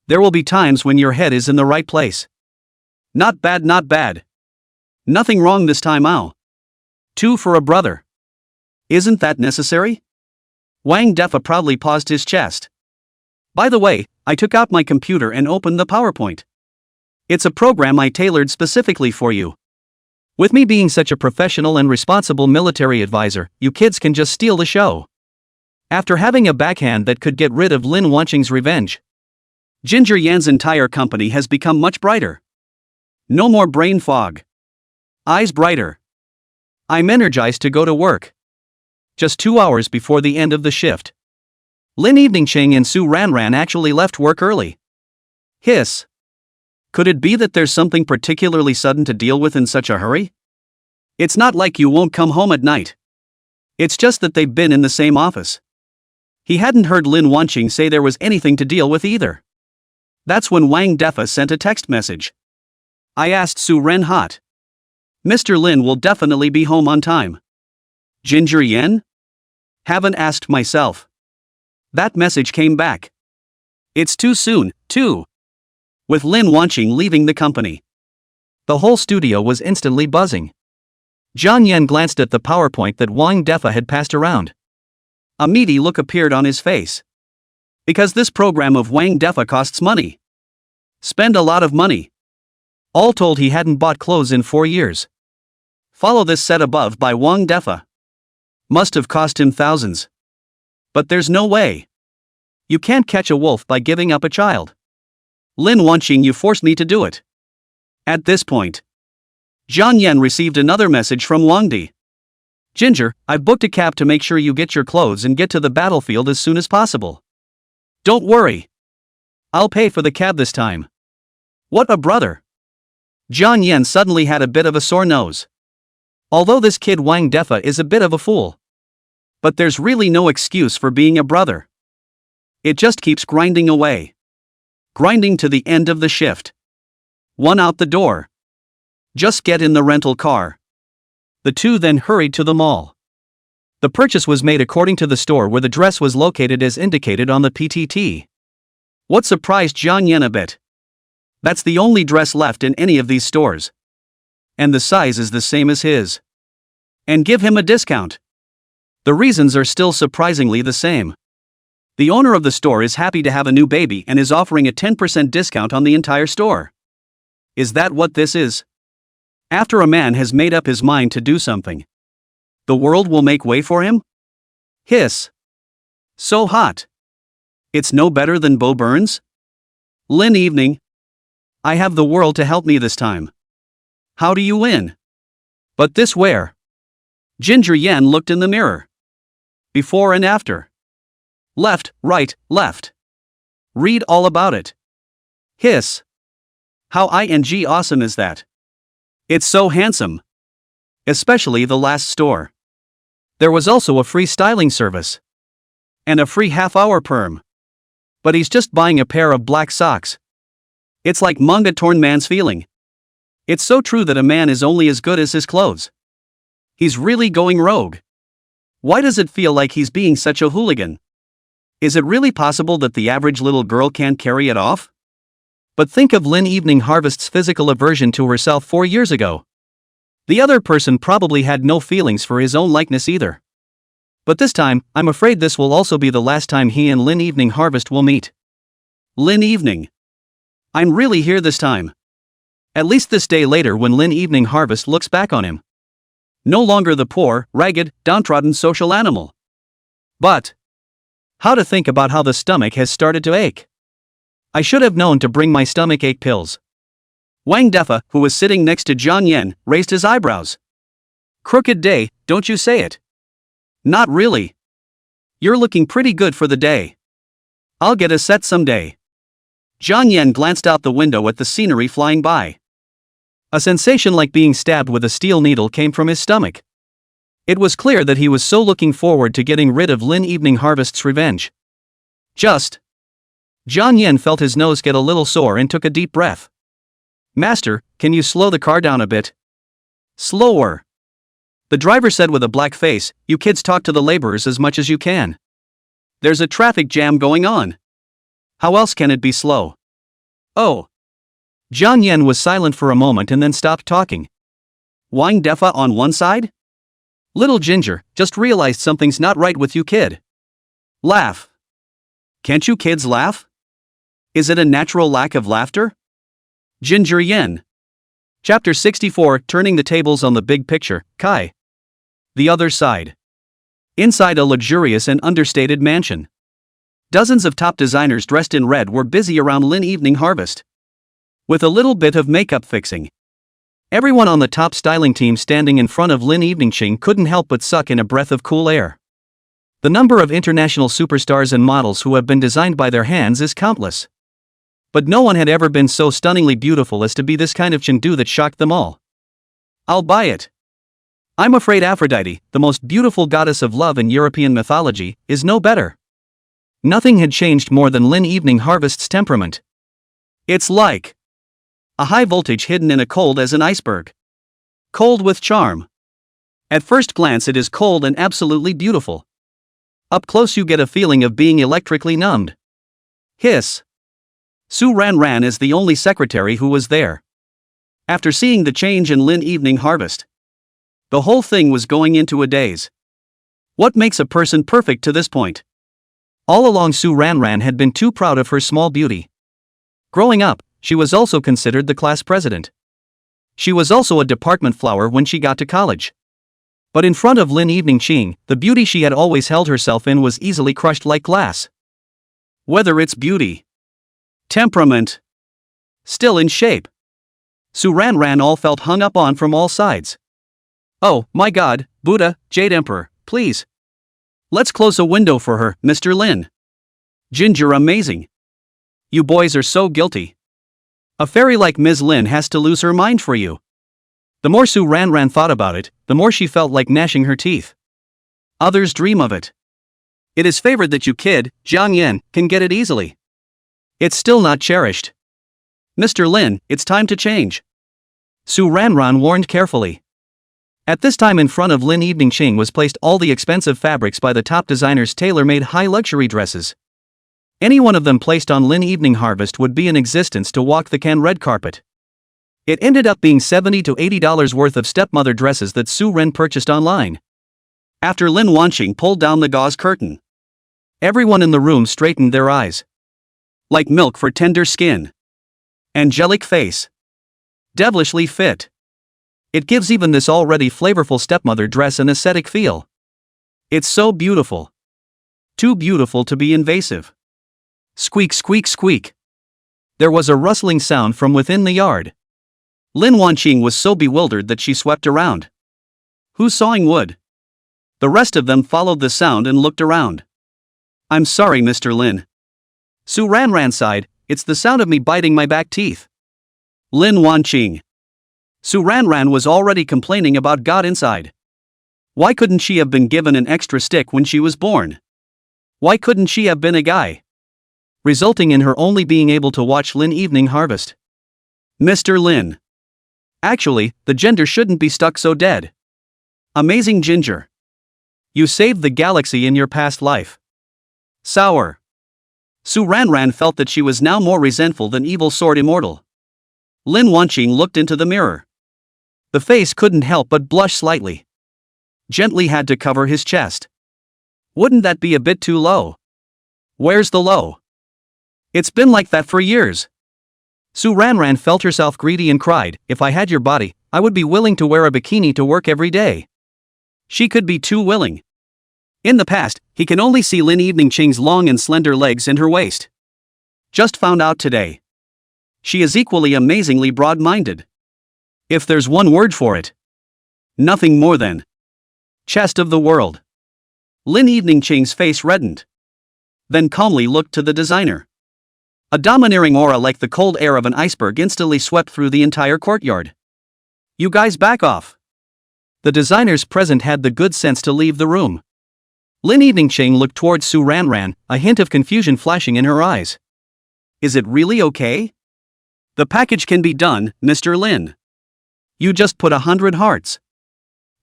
There will be times when your head is in the right place. Not bad, not bad. Nothing wrong this time, ow. 2 for a brother. Isn't that necessary? Wang Defa proudly paused his chest. By the way, I took out my computer and opened the PowerPoint. It's a program I tailored specifically for you. With me being such a professional and responsible military advisor, you kids can just steal the show. After having a backhand that could get rid of Lin Wanqing's revenge, Ginger Yan's entire company has become much brighter. No more brain fog. Eyes brighter. I'm energized to go to work. Just 2 hours before the end of the shift, Lin Yiningqing and Su Ranran actually left work early. Hiss. Could it be that there's something particularly sudden to deal with in such a hurry? It's not like you won't come home at night. It's just that they've been in the same office. He hadn't heard Lin Wanqing say there was anything to deal with either. That's when Wang Defa sent a text message. I asked Su Ren hot. Mr. Lin will definitely be home on time. Ginger Yan? Haven't asked myself. That message came back. It's too soon, too. With Lin Wanqing leaving the company, the whole studio was instantly buzzing. Jiang Yan glanced at the PowerPoint that Wang Defa had passed around. A meaty look appeared on his face. Because this program of Wang Defa costs money. Spend a lot of money. All told, he hadn't bought clothes in 4 years. Follow this set above by Wang Defa. Must have cost him thousands. But there's no way. You can't catch a wolf by giving up a child. Lin Wanqing, you forced me to do it. At this point, Jiang Yan received another message from Wang Di. Ginger, I've booked a cab to make sure you get your clothes and get to the battlefield as soon as possible. Don't worry. I'll pay for the cab this time. What a brother. Jiang Yan suddenly had a bit of a sore nose. Although this kid Wang Defa is a bit of a fool. But there's really no excuse for being a brother. It just keeps grinding away. Grinding to the end of the shift. 1 out the door. Just get in the rental car. The two then hurried to the mall. The purchase was made according to the store where the dress was located as indicated on the PTT. What surprised Jiang Yan a bit. That's the only dress left in any of these stores. And the size is the same as his. And give him a discount. The reasons are still surprisingly the same. The owner of the store is happy to have a new baby and is offering a 10% discount on the entire store. Is that what this is? After a man has made up his mind to do something, the world will make way for him? Hiss. So hot. It's no better than Bo Burns? Lin Evening. I have the world to help me this time. How do you win? But this where? Ginger Yan looked in the mirror. Before and after. Left, right, left. Read all about it. Hiss. How awesome is that? It's so handsome. especially the last store. There was also a free styling service. And a free half-hour perm. But he's just buying a pair of black socks. It's like manga torn man's feeling. It's so true that a man is only as good as his clothes. He's really going rogue. Why does it feel like he's being such a hooligan? Is it really possible that the average little girl can't carry it off? But think of Lynn Evening Harvest's physical aversion to herself 4 years ago. The other person probably had no feelings for his own likeness either. But this time, I'm afraid this will also be the last time he and Lynn Evening Harvest will meet. Lynn Evening. I'm really here this time. At least this day later when Lynn Evening Harvest looks back on him. No longer the poor, ragged, downtrodden social animal. But how to think about how the stomach has started to ache. I should have known to bring my stomach ache pills. Wang Defa, who was sitting next to John Yen, raised his eyebrows. Crooked day, don't you say it? Not really. You're looking pretty good for the day. I'll get a set someday. John Yen glanced out the window at the scenery flying by. A sensation like being stabbed with a steel needle came from his stomach. It was clear that he was so looking forward to getting rid of Lynn Evening Harvest's revenge. John Yen felt his nose get a little sore and took a deep breath. Master, can you slow the car down a bit? Slower. The driver said with a black face, you kids talk to the laborers as much as you can. There's a traffic jam going on. How else can it be slow? Oh. John Yen was silent for a moment and then stopped talking. Wang Defa on one side? Little Ginger, just realized something's not right with you kid. Laugh. Can't you kids laugh? Is it a natural lack of laughter? Ginger Yen. Chapter 64, Turning the Tables on the Big Picture, Kai. The Other Side. Inside a luxurious and understated mansion. Dozens of top designers dressed in red were busy around Lynn Evening Harvest. With a little bit of makeup fixing. Everyone on the top styling team standing in front of Lynn Evening Ching couldn't help but suck in a breath of cool air. The number of international superstars and models who have been designed by their hands is countless. But no one had ever been so stunningly beautiful as to be this kind of Chengdu that shocked them all. I'll buy it. I'm afraid Aphrodite, the most beautiful goddess of love in European mythology, is no better. Nothing had changed more than Lynn Evening Harvest's temperament. It's like a high voltage hidden in a cold as an iceberg. Cold with charm. At first glance it is cold and absolutely beautiful. Up close you get a feeling of being electrically numbed. Hiss. Su Ran Ran is the only secretary who was there. After seeing the change in Lynn Evening Harvest, the whole thing was going into a daze. What makes a person perfect to this point? All along Su Ran Ran had been too proud of her small beauty. Growing up, she was also considered the class president. She was also a department flower when she got to college. But in front of Lynn Evening Ching, the beauty she had always held herself in was easily crushed like glass. Whether it's beauty, temperament, still in shape, Su Ran Ran all felt hung up on from all sides. Oh, my God, Buddha, Jade Emperor, please. Let's close a window for her, Mr. Lin. Ginger amazing. You boys are so guilty. A fairy like Ms. Lin has to lose her mind for you. The more Su Ran Ran thought about it, the more she felt like gnashing her teeth. Others dream of it. It is favored that you kid, Jiang Yan, can get it easily. It's still not cherished. Mr. Lin, it's time to change. Su Ran Ran warned carefully. At this time in front of Lynn Evening Ching was placed all the expensive fabrics by the top designers' tailor-made high luxury dresses. Any one of them placed on Lynn Evening Harvest would be in existence to walk the Cannes red carpet. It ended up being $70 to $80 worth of stepmother dresses that Su Ren purchased online. After Lin Wanqing pulled down the gauze curtain, everyone in the room straightened their eyes. Like milk for tender skin. Angelic face. Devilishly fit. It gives even this already flavorful stepmother dress an aesthetic feel. It's so beautiful. Too beautiful to be invasive. Squeak, squeak, squeak. There was a rustling sound from within the yard. Lin Wanqing was so bewildered that she swept around. Who's sawing wood? The rest of them followed the sound and looked around. I'm sorry, Mr. Lin. Su Ran Ran sighed, it's the sound of me biting my back teeth. Lin Wanqing. Su Ranran was already complaining about God inside. Why couldn't she have been given an extra stick when she was born? Why couldn't she have been a guy? Resulting in her only being able to watch Lin Evening Harvest. Mr. Lin. Actually, the gender shouldn't be stuck so dead. Amazing Ginger. You saved the galaxy in your past life. Sour. Su Ranran felt that she was now more resentful than Evil Sword Immortal. Lin Wanqing looked into the mirror. The face couldn't help but blush slightly. Gently had to cover his chest. Wouldn't that be a bit too low? Where's the low? It's been like that for years. Su Ranran felt herself greedy and cried, if I had your body, I would be willing to wear a bikini to work every day. She could be too willing. In the past, he can only see Lin Evening Ching's long and slender legs and her waist. Just found out today. She is equally amazingly broad-minded. If there's one word for it. Nothing more than chest of the world. Lin Evening Ching's face reddened. Then calmly looked to the designer. A domineering aura like the cold air of an iceberg instantly swept through the entire courtyard. You guys back off. The designers present had the good sense to leave the room. Lin Evening Ching looked towards Su Ranran, a hint of confusion flashing in her eyes. Is it really okay? The package can be done, Mr. Lin. You just put 100 hearts.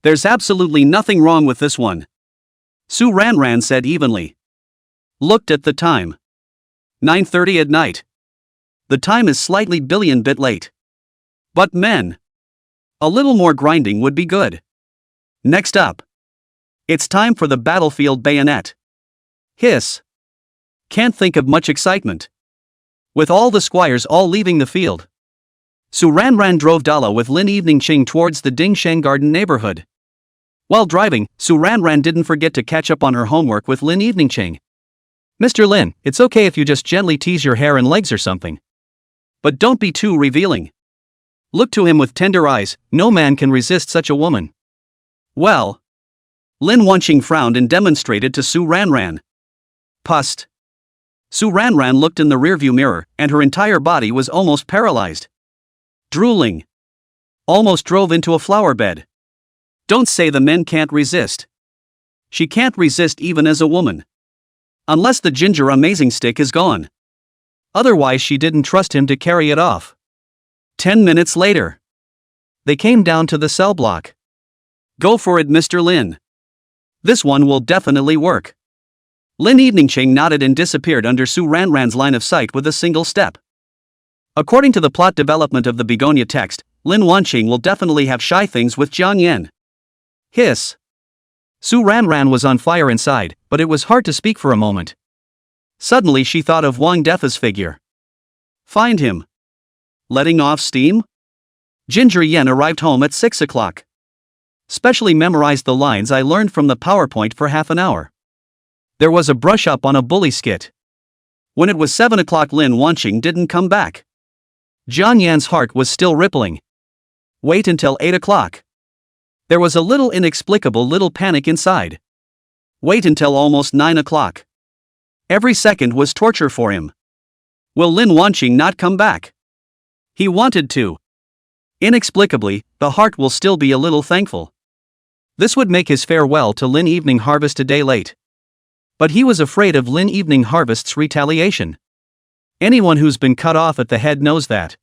There's absolutely nothing wrong with this one. Su Ranran said evenly. Looked at the time. 9:30 at night. The time is slightly billion-bit late. But men. A little more grinding would be good. Next up. It's time for the battlefield bayonet. Hiss. Can't think of much excitement. With all the squires all leaving the field. Su Ranran drove Dala with Lin Evening Ching towards the Dingsheng Garden neighborhood. While driving, Su Ranran didn't forget to catch up on her homework with Lin Evening Ching. Mr. Lin, it's okay if you just gently tease your hair and legs or something. But don't be too revealing. Look to him with tender eyes, no man can resist such a woman. Well. Lin Wanqing frowned and demonstrated to Su Ranran. Pust. Su Ranran looked in the rearview mirror, and her entire body was almost paralyzed. Drooling. Almost drove into a flower bed. Don't say the men can't resist. She can't resist even as a woman. Unless the ginger amazing stick is gone. Otherwise she didn't trust him to carry it off. 10 minutes later. They came down to the cell block. Go for it, Mr. Lin. This one will definitely work. Lin Evening Ching nodded and disappeared under Su Ranran's line of sight with a single step. According to the plot development of the Begonia text, Lin Wanqing will definitely have shy things with Jiang Yan. Hiss. Su Ranran was on fire inside, but it was hard to speak for a moment. Suddenly she thought of Wang Defa's figure. Find him. Letting off steam? Ginger Yen arrived home at 6 o'clock. Specially memorized the lines I learned from the PowerPoint for half an hour. There was a brush up on a bully skit. When it was 7 o'clock, Lin Wanqing didn't come back. Jiang Yan's heart was still rippling. Wait until 8 o'clock. There was a little inexplicable little panic inside. Wait until almost 9 o'clock. Every second was torture for him. Will Lin Wanqing not come back? He wanted to. Inexplicably, the heart will still be a little thankful. This would make his farewell to Lin Evening Harvest a day late. But he was afraid of Lin Evening Harvest's retaliation. Anyone who's been cut off at the head knows that.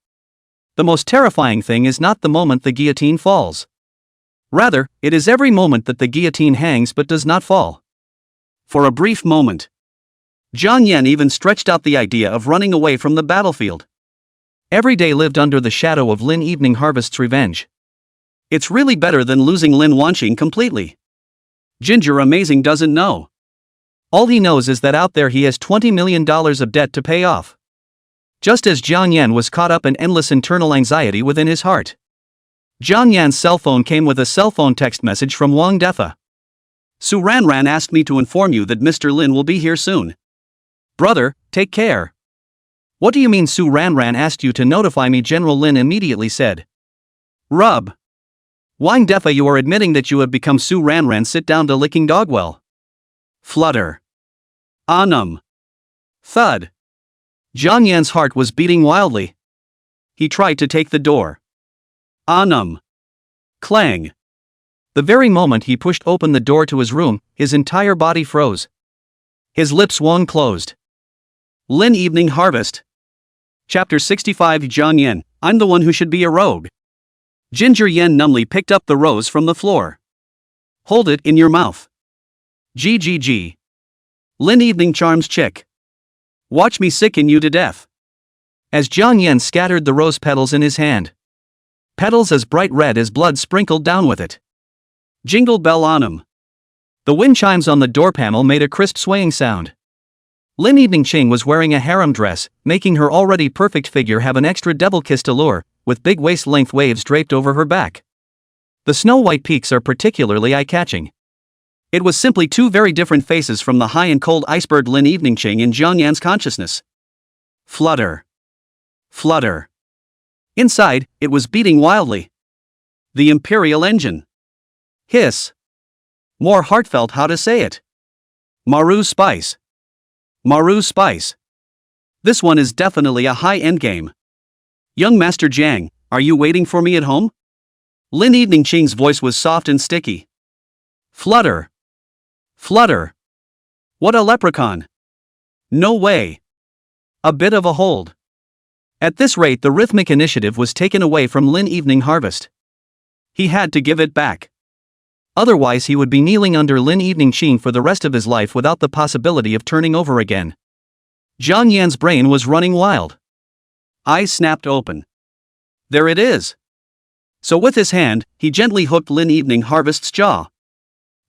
The most terrifying thing is not the moment the guillotine falls. Rather, it is every moment that the guillotine hangs but does not fall. For a brief moment. Jiang Yan even stretched out the idea of running away from the battlefield. Every day lived under the shadow of Lin Evening Harvest's revenge. It's really better than losing Lin Wanqing completely. Ginger Amazing doesn't know. All he knows is that out there he has $20 million of debt to pay off. Just as Jiang Yan was caught up in endless internal anxiety within his heart. Jiang Yan's cell phone came with a cell phone text message from Wang Defa. Su Ranran asked me to inform you that Mr. Lin will be here soon. Brother, take care. What do you mean? Su Ranran asked you to notify me. General Lin immediately said. Rub. Wang Defa, you are admitting that you have become Su Ranran. Sit down to licking dogwell. Flutter. Thud. Jiang Yan's heart was beating wildly. He tried to take the door. Anum. Clang. The very moment he pushed open the door to his room, his entire body froze. His lips swung closed. Lin Evening Harvest. Chapter 65. Jiang Yan, I'm the one who should be a rogue. Ginger Yen numbly picked up the rose from the floor. Hold it in your mouth. GGG. Lin Evening Charms chick. Watch me sicken you to death. As Jiang Yan scattered the rose petals in his hand. Petals as bright red as blood sprinkled down with it. Jingle bell on 'em. The wind chimes on the door panel made a crisp swaying sound. Lin Evening Ching was wearing a harem dress, making her already perfect figure have an extra devil-kissed allure, with big waist-length waves draped over her back. The snow-white peaks are particularly eye-catching. It was simply two very different faces from the high and cold iceberg Lin Evening Ching in Jiang Yan's consciousness. Flutter. Flutter. Inside, it was beating wildly. The Imperial engine. Hiss. More heartfelt how to say it. Maru Spice. Maru Spice. This one is definitely a high-end game. Young Master Jiang, are you waiting for me at home? Lin Evening Ching's voice was soft and sticky. Flutter. Flutter. What a leprechaun. No way. A bit of a hold. At this rate, the rhythmic initiative was taken away from Lin Evening Harvest. He had to give it back. Otherwise he would be kneeling under Lin Evening Ching for the rest of his life without the possibility of turning over again. Jiang Yan's brain was running wild. Eyes snapped open. There it is. So with his hand, he gently hooked Lin Evening Harvest's jaw.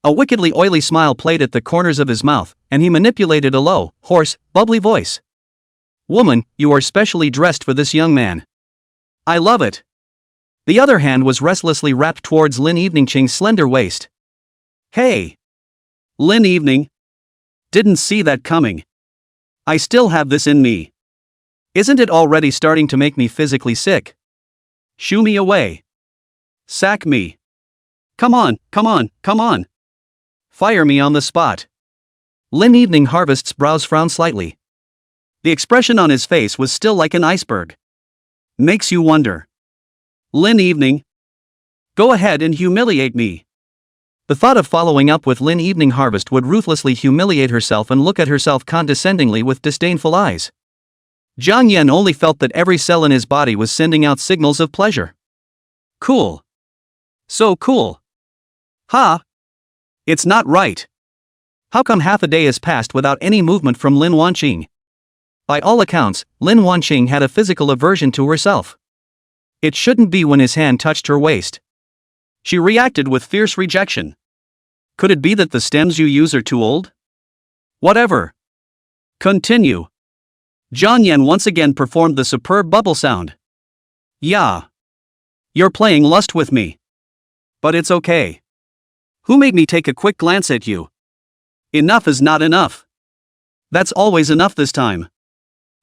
A wickedly oily smile played at the corners of his mouth, and he manipulated a low, hoarse, bubbly voice. Woman, you are specially dressed for this young man. I love it. The other hand was restlessly wrapped towards Lin Evening Ching's slender waist. Hey! Lin Evening. Didn't see that coming. I still have this in me. Isn't it already starting to make me physically sick? Shoo me away. Sack me. Come on, come on, come on. Fire me on the spot. Lin Evening Harvest's brows frowned slightly. The expression on his face was still like an iceberg. Makes you wonder. Lin Evening. Go ahead and humiliate me. The thought of following up with Lin Evening Harvest would ruthlessly humiliate herself and look at herself condescendingly with disdainful eyes. Jiang Yan only felt that every cell in his body was sending out signals of pleasure. Cool. So cool. Ha! It's not right. How come half a day has passed without any movement from Lin Wanqing? By all accounts, Lin Wanqing had a physical aversion to herself. It shouldn't be when his hand touched her waist. She reacted with fierce rejection. Could it be that the stems you use are too old? Whatever. Continue. Jiang Yan once again performed the superb bubble sound. Yeah. You're playing lust with me. But it's okay. Who made me take a quick glance at you? Enough is not enough. That's always enough this time.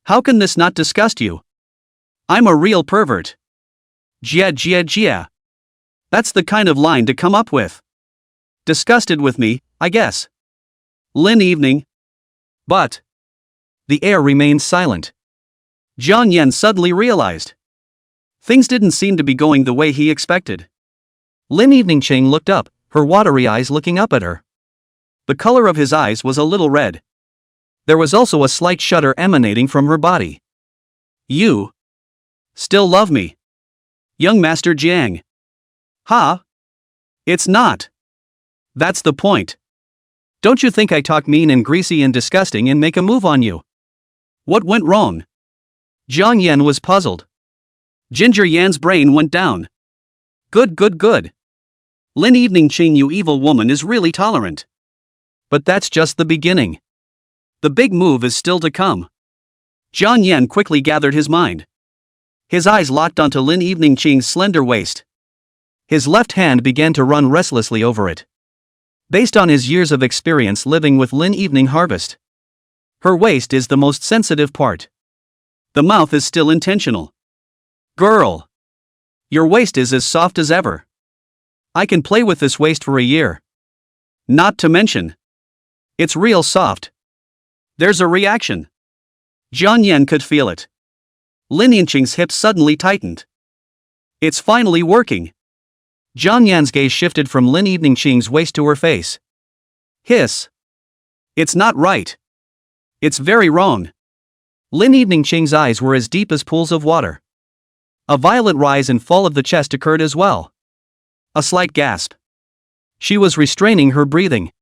How can this not disgust you? I'm a real pervert. Jia jia jia. That's the kind of line to come up with. Disgusted with me, I guess. Lin Evening. But. The air remained silent. Jiang Yan suddenly realized. Things didn't seem to be going the way he expected. Lin Evening Ching looked up, her watery eyes looking up at her. The color of his eyes was a little red. There was also a slight shudder emanating from her body. You. Still love me. Young Master Jiang. Ha? It's not. That's the point. Don't you think I talk mean and greasy and disgusting and make a move on you? What went wrong? Jiang Yan was puzzled. Ginger Yan's brain went down. Good, good, good. Lin Evening Ching, you evil woman, is really tolerant. But that's just the beginning. The big move is still to come. Jiang Yan quickly gathered his mind. His eyes locked onto Lin Evening Ching's slender waist. His left hand began to run restlessly over it. Based on his years of experience living with Lin Evening Harvest, her waist is the most sensitive part. The mouth is still intentional. Girl. Your waist is as soft as ever. I can play with this waist for a year. Not to mention. It's real soft. There's a reaction. Jiang Yan could feel it. Lin Yinqing's hips suddenly tightened. It's finally working. Jiang Yan's gaze shifted from Lin Evening Qing's waist to her face. Hiss. It's not right. It's very wrong. Lin Evening Qing's eyes were as deep as pools of water. A violent rise and fall of the chest occurred as well. A slight gasp. She was restraining her breathing.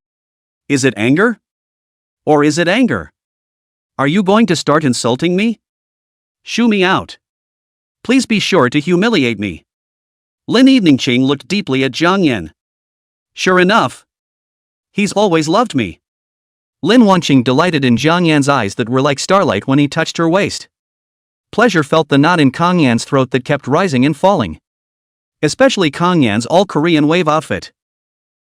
Is it anger? Or is it anger? Are you going to start insulting me? Shoo me out. Please be sure to humiliate me. Lin Evening Qing looked deeply at Jiang Yan. Sure enough. He's always loved me. Lin Wanqing delighted in Jiang Yan's eyes that were like starlight when he touched her waist. Pleasure felt the knot in Kang Yan's throat that kept rising and falling. Especially Kang Yan's all-Korean wave outfit.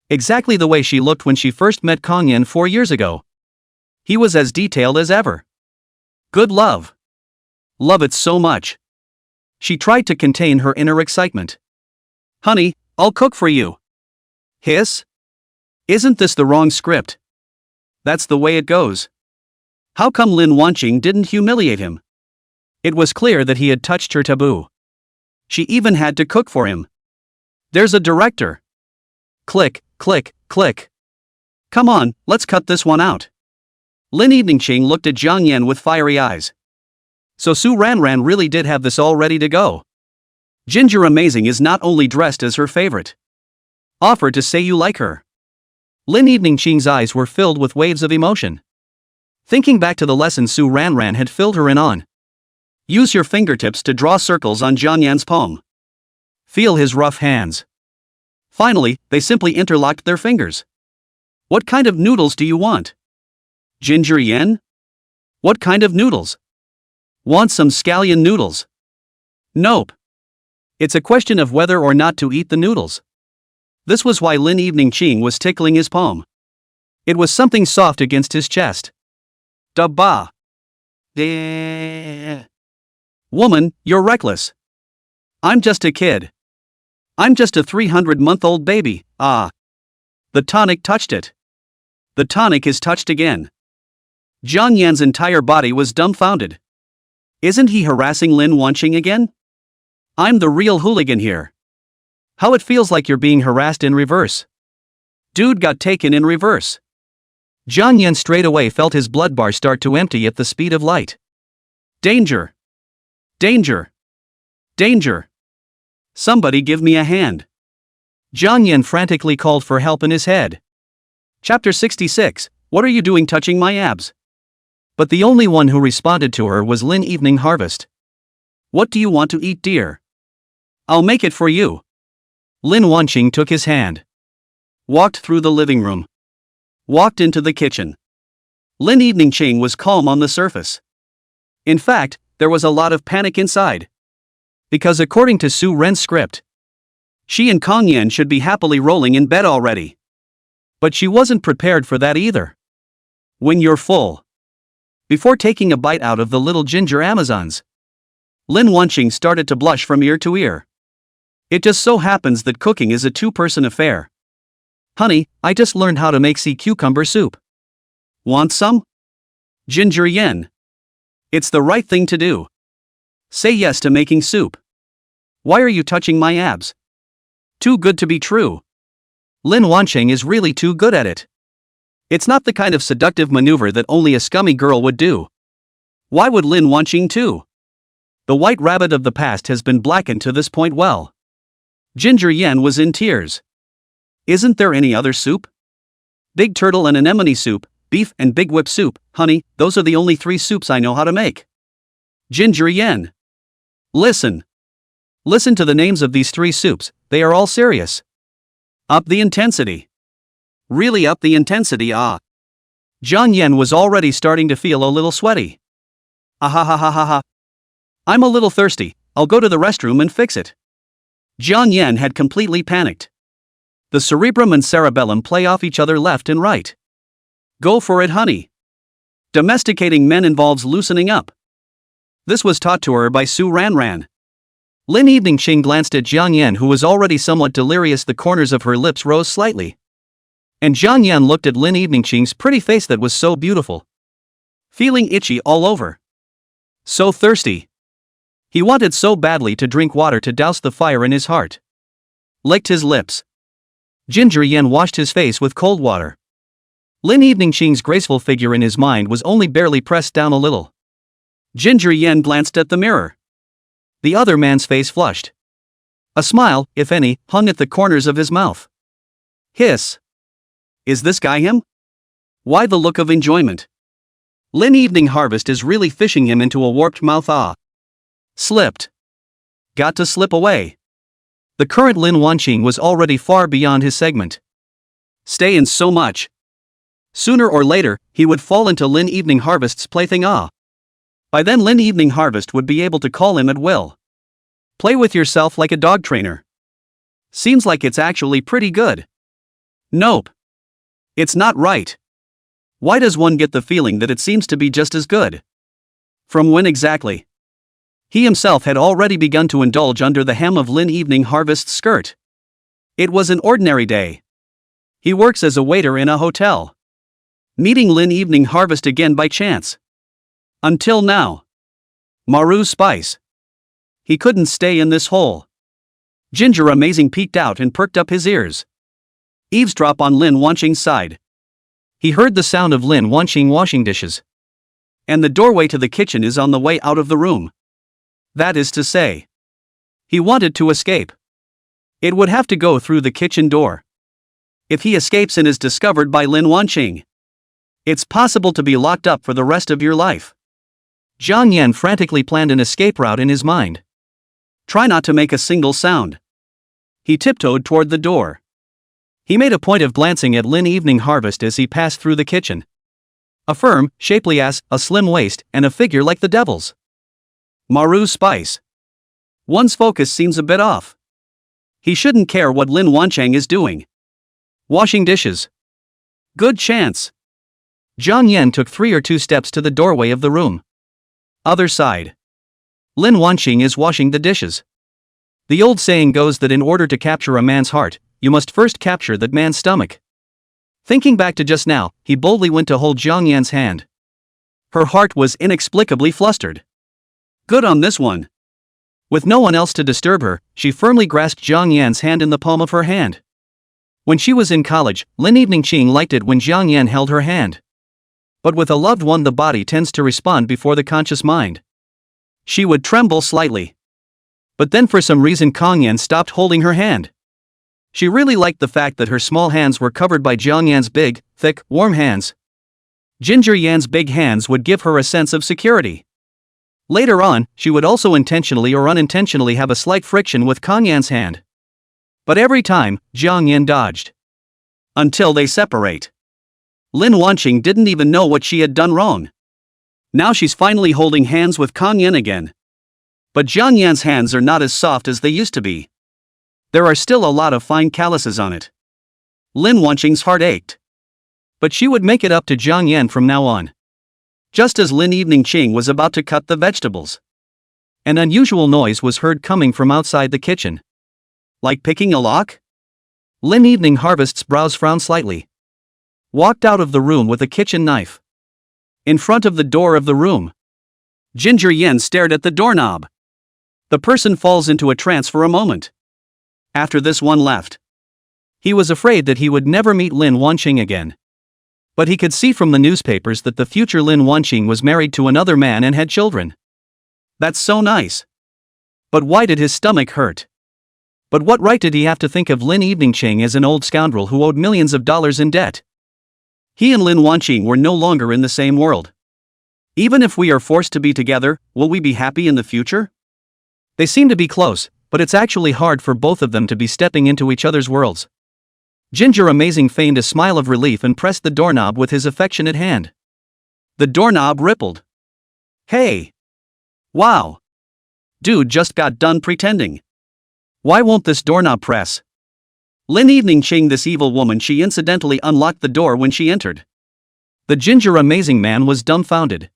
Exactly the way she looked when she first met Kang Yan 4 years ago. He was as detailed as ever. Good love. Love it so much. She tried to contain her inner excitement. Honey, I'll cook for you. Hiss? Isn't this the wrong script? That's the way it goes. How come Lin Wanqing didn't humiliate him? It was clear that he had touched her taboo. She even had to cook for him. There's a director. Click, click, click. Come on, let's cut this one out. Lin Evening Qing looked at Jiang Yan with fiery eyes. So Su Ranran really did have this all ready to go. Ginger Amazing is not only dressed as her favorite. Offered to say you like her. Lin Evening Qing's eyes were filled with waves of emotion. Thinking back to the lesson Su Ranran had filled her in on. Use your fingertips to draw circles on Jiang Yan's palm. Feel his rough hands. Finally, they simply interlocked their fingers. What kind of noodles do you want? Ginger Yen? What kind of noodles? Want some scallion noodles? Nope. It's a question of whether or not to eat the noodles. This was why Lin Evening Qing was tickling his palm. It was something soft against his chest. Da ba. Woman, you're reckless. I'm just a kid. I'm just a 300-month-old baby, ah. The tonic touched it. The tonic is touched again. Jiang Yan's entire body was dumbfounded. Isn't he harassing Lin Wanqing again? I'm the real hooligan here. How it feels like you're being harassed in reverse. Dude got taken in reverse. Jiang Yan straight away felt his blood bar start to empty at the speed of light. Danger. Danger. Danger. Somebody give me a hand. Jiang Yan frantically called for help in his head. Chapter 66, What are you doing touching my abs? But the only one who responded to her was Lin Evening Harvest. What do you want to eat, dear? I'll make it for you. Lin Wanqing took his hand. Walked through the living room. Walked into the kitchen. Lin Evening Qing was calm on the surface. In fact, there was a lot of panic inside. Because according to Su Ren's script, she and Kang Yan should be happily rolling in bed already. But she wasn't prepared for that either. When you're full. Before taking a bite out of the little ginger Amazons, Lin Wanqing started to blush from ear to ear. It just so happens that cooking is a two-person affair. Honey, I just learned how to make sea cucumber soup. Want some? Ginger Yen. It's the right thing to do. Say yes to making soup. Why are you touching my abs? Too good to be true. Lin Wanqing is really too good at it. It's not the kind of seductive maneuver that only a scummy girl would do. Why would Lin Wanqing too? The white rabbit of the past has been blackened to this point well. Ginger Yen was in tears. Isn't there any other soup? Big turtle and anemone soup, beef and big whip soup, honey, those are the only 3 soups I know how to make. Ginger Yen. Listen. Listen to the names of these 3 soups, they are all serious. Up the intensity. Really up the intensity, ah. Jiang Yan was already starting to feel a little sweaty. Ahahahaha. I'm a little thirsty, I'll go to the restroom and fix it. Jiang Yan had completely panicked. The cerebrum and cerebellum play off each other left and right. Go for it, honey. Domesticating men involves loosening up. This was taught to her by Su Ranran. Lin Evening Qing glanced at Jiang Yan, who was already somewhat delirious. The corners of her lips rose slightly. And Jiang Yan looked at Lin Evening Qing's pretty face that was so beautiful. Feeling itchy all over. So thirsty. He wanted so badly to drink water to douse the fire in his heart. Licked his lips. Ginger Yen washed his face with cold water. Lin Evening's graceful figure in his mind was only barely pressed down a little. Ginger Yen glanced at the mirror. The other man's face flushed. A smile, if any, hung at the corners of his mouth. Hiss. Is this guy him? Why the look of enjoyment? Lin Evening Harvest is really fishing him into a warped mouth. Slipped. Got to slip away. The current Lin Wanqing was already far beyond his segment. Stay in so much. Sooner or later, he would fall into Lin Evening Harvest's plaything. By then Lin Evening Harvest would be able to call him at will. Play with yourself like a dog trainer. Seems like it's actually pretty good. Nope. It's not right. Why does one get the feeling that it seems to be just as good? From when exactly? He himself had already begun to indulge under the hem of Lin Evening Harvest's skirt. It was an ordinary day. He works as a waiter in a hotel. Meeting Lin Evening Harvest again by chance. Until now. Maru Spice. He couldn't stay in this hole. Ginger Amazing peeked out and perked up his ears. Eavesdrop on Lin Wanqing's side. He heard the sound of Lin Wanqing washing dishes. And the doorway to the kitchen is on the way out of the room. That is to say, he wanted to escape. It would have to go through the kitchen door. If he escapes and is discovered by Lin Wanqing, it's possible to be locked up for the rest of your life. Jiang Yan frantically planned an escape route in his mind. Try not to make a single sound. He tiptoed toward the door. He made a point of glancing at Lin Evening Harvest as he passed through the kitchen. A firm, shapely ass, a slim waist, and a figure like the devil's. Maru Spice. One's focus seems a bit off. He shouldn't care what Lin Wanqing is doing. Washing dishes. Good chance. Jiang Yan took 3 or 2 steps to the doorway of the room. Other side. Lin Wanqing is washing the dishes. The old saying goes that in order to capture a man's heart, you must first capture that man's stomach. Thinking back to just now, he boldly went to hold Jiang Yan's hand. Her heart was inexplicably flustered. Good on this one. With no one else to disturb her, she firmly grasped Jiang Yan's hand in the palm of her hand. When she was in college, Lin Eveningqing liked it when Jiang Yan held her hand. But with a loved one the body tends to respond before the conscious mind. She would tremble slightly. But then for some reason Kong Yan stopped holding her hand. She really liked the fact that her small hands were covered by Jiang Yan's big, thick, warm hands. Ginger Yan's big hands would give her a sense of security. Later on, she would also intentionally or unintentionally have a slight friction with Kong Yan's hand. But every time, Jiang Yan dodged. Until they separate. Lin Wanqing didn't even know what she had done wrong. Now she's finally holding hands with Kong Yan again. But Jiang Yan's hands are not as soft as they used to be. There are still a lot of fine calluses on it. Lin Wanqing's heart ached. But she would make it up to Jiang Yan from now on. Just as Lin Eveningqing was about to cut the vegetables. An unusual noise was heard coming from outside the kitchen. Like picking a lock? Lin Evening Harvest's brows frowned slightly. Walked out of the room with a kitchen knife. In front of the door of the room. Ginger Yen stared at the doorknob. The person falls into a trance for a moment. After this one left. He was afraid that he would never meet Lin Wanqing again. But he could see from the newspapers that the future Lin Wanqing was married to another man and had children. That's so nice. But why did his stomach hurt? But what right did he have to think of Lin Eveningqing as an old scoundrel who owed millions of dollars in debt? He and Lin Wanqing were no longer in the same world. Even if we are forced to be together, will we be happy in the future? They seem to be close, but it's actually hard for both of them to be stepping into each other's worlds. Ginger Amazing feigned a smile of relief and pressed the doorknob with his affectionate hand. The doorknob rippled. Hey! Wow! Dude just got done pretending. Why won't this doorknob press? Lin Eveningqing, this evil woman, she incidentally unlocked the door when she entered. The Ginger Amazing man was dumbfounded.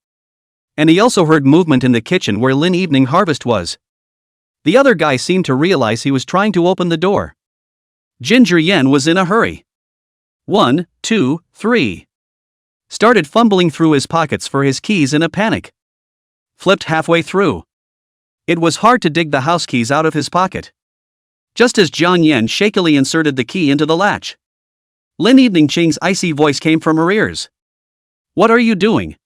And he also heard movement in the kitchen where Lin Evening Harvest was. The other guy seemed to realize he was trying to open the door. Ginger Yen was in a hurry. 1, 2, 3. Started fumbling through his pockets for his keys in a panic. Flipped halfway through. It was hard to dig the house keys out of his pocket. Just as Jiang Yan shakily inserted the key into the latch, Lin Evening Ching's icy voice came from her ears. "What are you doing?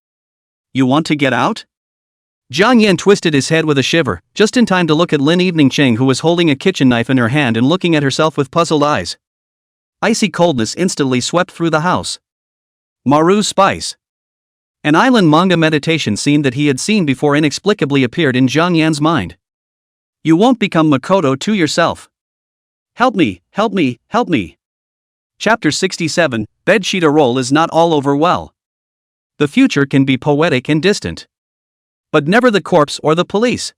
You want to get out?" Jiang Yan twisted his head with a shiver, just in time to look at Lin Evening Ching, who was holding a kitchen knife in her hand and looking at herself with puzzled eyes. Icy coldness instantly swept through the house. Maru's spice. An island manga meditation scene that he had seen before inexplicably appeared in Jiang Yan's mind. "You won't become Makoto to yourself. Help me, help me, help me." Chapter 67, Bedsheet a roll is not all over well. The future can be poetic and distant, but never the corpse or the police.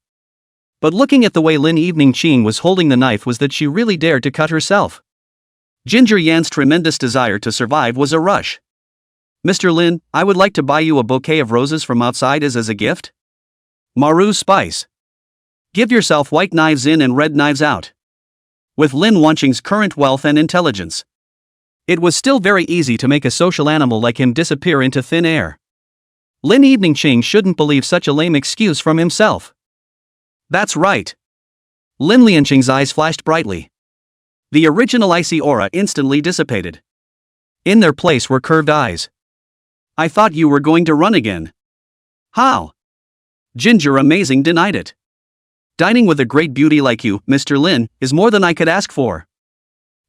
But looking at the way Lin Evening Ching was holding the knife was that she really dared to cut herself. Ginger Yan's tremendous desire to survive was a rush. "Mr. Lin, I would like to buy you a bouquet of roses from outside as a gift." Maru's spice. Give yourself white knives in and red knives out. With Lin Wanqing's current wealth and intelligence, it was still very easy to make a social animal like him disappear into thin air. Lin Evening Ching shouldn't believe such a lame excuse from himself. That's right. Lin Lianqing's eyes flashed brightly. The original icy aura instantly dissipated. In their place were curved eyes. "I thought you were going to run again." "How?" Ginger Amazing denied it. "Dining with a great beauty like you, Mr. Lin, is more than I could ask for."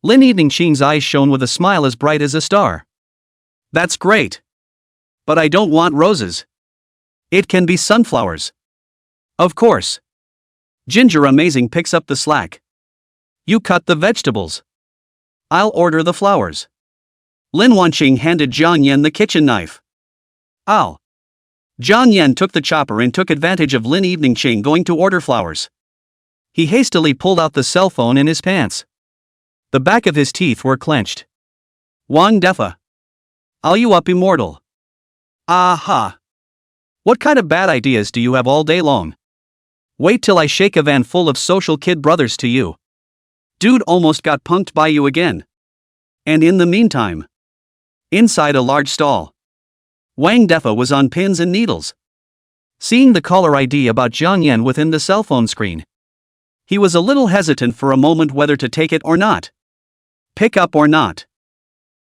Lin Evening Ching's eyes shone with a smile as bright as a star. "That's great. But I don't want roses. It can be sunflowers." "Of course." Ginger Amazing picks up the slack. "You cut the vegetables. I'll order the flowers." Lin Wanqing handed Jiang Yan the kitchen knife. "Ow." Jiang Yan took the chopper and took advantage of Lin Evening Ching going to order flowers. He hastily pulled out the cell phone in his pants. The back of his teeth were clenched. "Wang Defa. I'll you up immortal." "Aha. What kind of bad ideas do you have all day long? Wait till I shake a van full of social kid brothers to you. Dude almost got punked by you again." And in the meantime, inside a large stall, Wang Defa was on pins and needles. Seeing the caller ID about Jiang Yan within the cell phone screen, he was a little hesitant for a moment whether to take it or not. Pick up or not.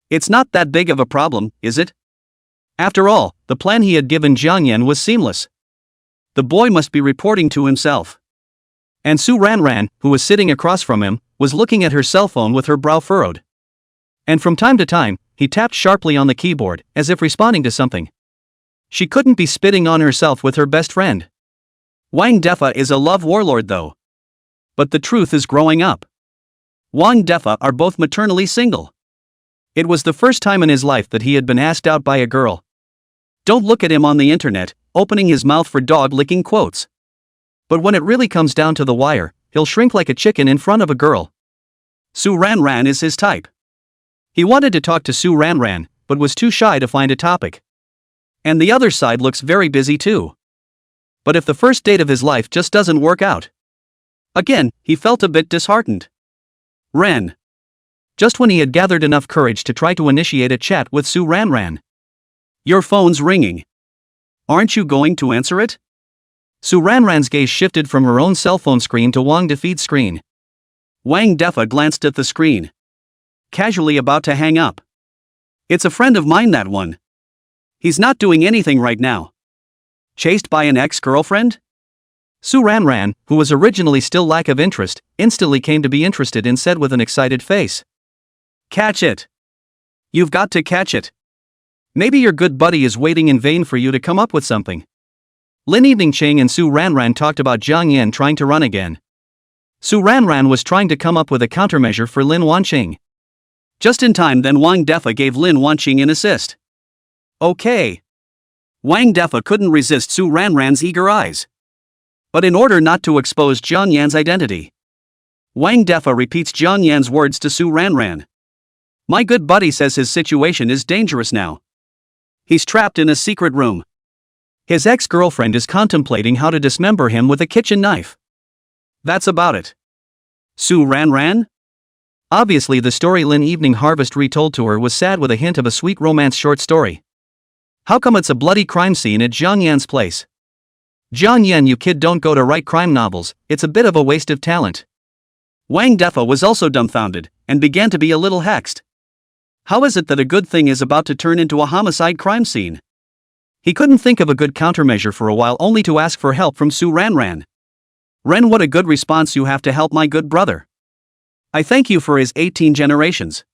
It's not that big of a problem, is it? After all, the plan he had given Jiang Yan was seamless. The boy must be reporting to himself. And Su Ranran, who was sitting across from him, was looking at her cell phone with her brow furrowed. And from time to time, he tapped sharply on the keyboard, as if responding to something. She couldn't be spitting on herself with her best friend. Wang Defa is a love warlord though. But the truth is growing up. Wang Defa are both maternally single. It was the first time in his life that he had been asked out by a girl. Don't look at him on the internet, opening his mouth for dog-licking quotes. But when it really comes down to the wire, he'll shrink like a chicken in front of a girl. Su Ranran is his type. He wanted to talk to Su Ranran, but was too shy to find a topic. And the other side looks very busy too. But if the first date of his life just doesn't work out? Again, he felt a bit disheartened. Ren. Just when he had gathered enough courage to try to initiate a chat with Su Ranran. Your phone's ringing. Aren't you going to answer it? Su Ranran's gaze shifted from her own cell phone screen to Wang Defeat's screen. Wang Defa glanced at the screen. Casually about to hang up. It's a friend of mine, that one. He's not doing anything right now. Chased by an ex-girlfriend? Su Ranran, who was originally still lack of interest, instantly came to be interested and said with an excited face. Catch it. You've got to catch it. Maybe your good buddy is waiting in vain for you to come up with something. Lin Evening Ching and Su Ranran talked about Jiang Yan trying to run again. Su Ranran was trying to come up with a countermeasure for Lin Wanqing. Just in time then Wang Defa gave Lin Wanqing an assist. Okay. Wang Defa couldn't resist Su Ranran's eager eyes. But in order not to expose Jiang Yan's identity, Wang Defa repeats Jiang Yan's words to Su Ranran. My good buddy says his situation is dangerous now. He's trapped in a secret room. His ex-girlfriend is contemplating how to dismember him with a kitchen knife. That's about it. Su Ranran? Obviously the story Lin Evening Harvest retold to her was sad with a hint of a sweet romance short story. How come it's a bloody crime scene at Jiang Yan's place? Jiang Yan, you kid, don't go to write crime novels, it's a bit of a waste of talent. Wang Defa was also dumbfounded, and began to be a little hexed. How is it that a good thing is about to turn into a homicide crime scene? He couldn't think of a good countermeasure for a while, only to ask for help from Su Ranran. Ren, what a good response you have to help my good brother. I thank you for his 18 generations.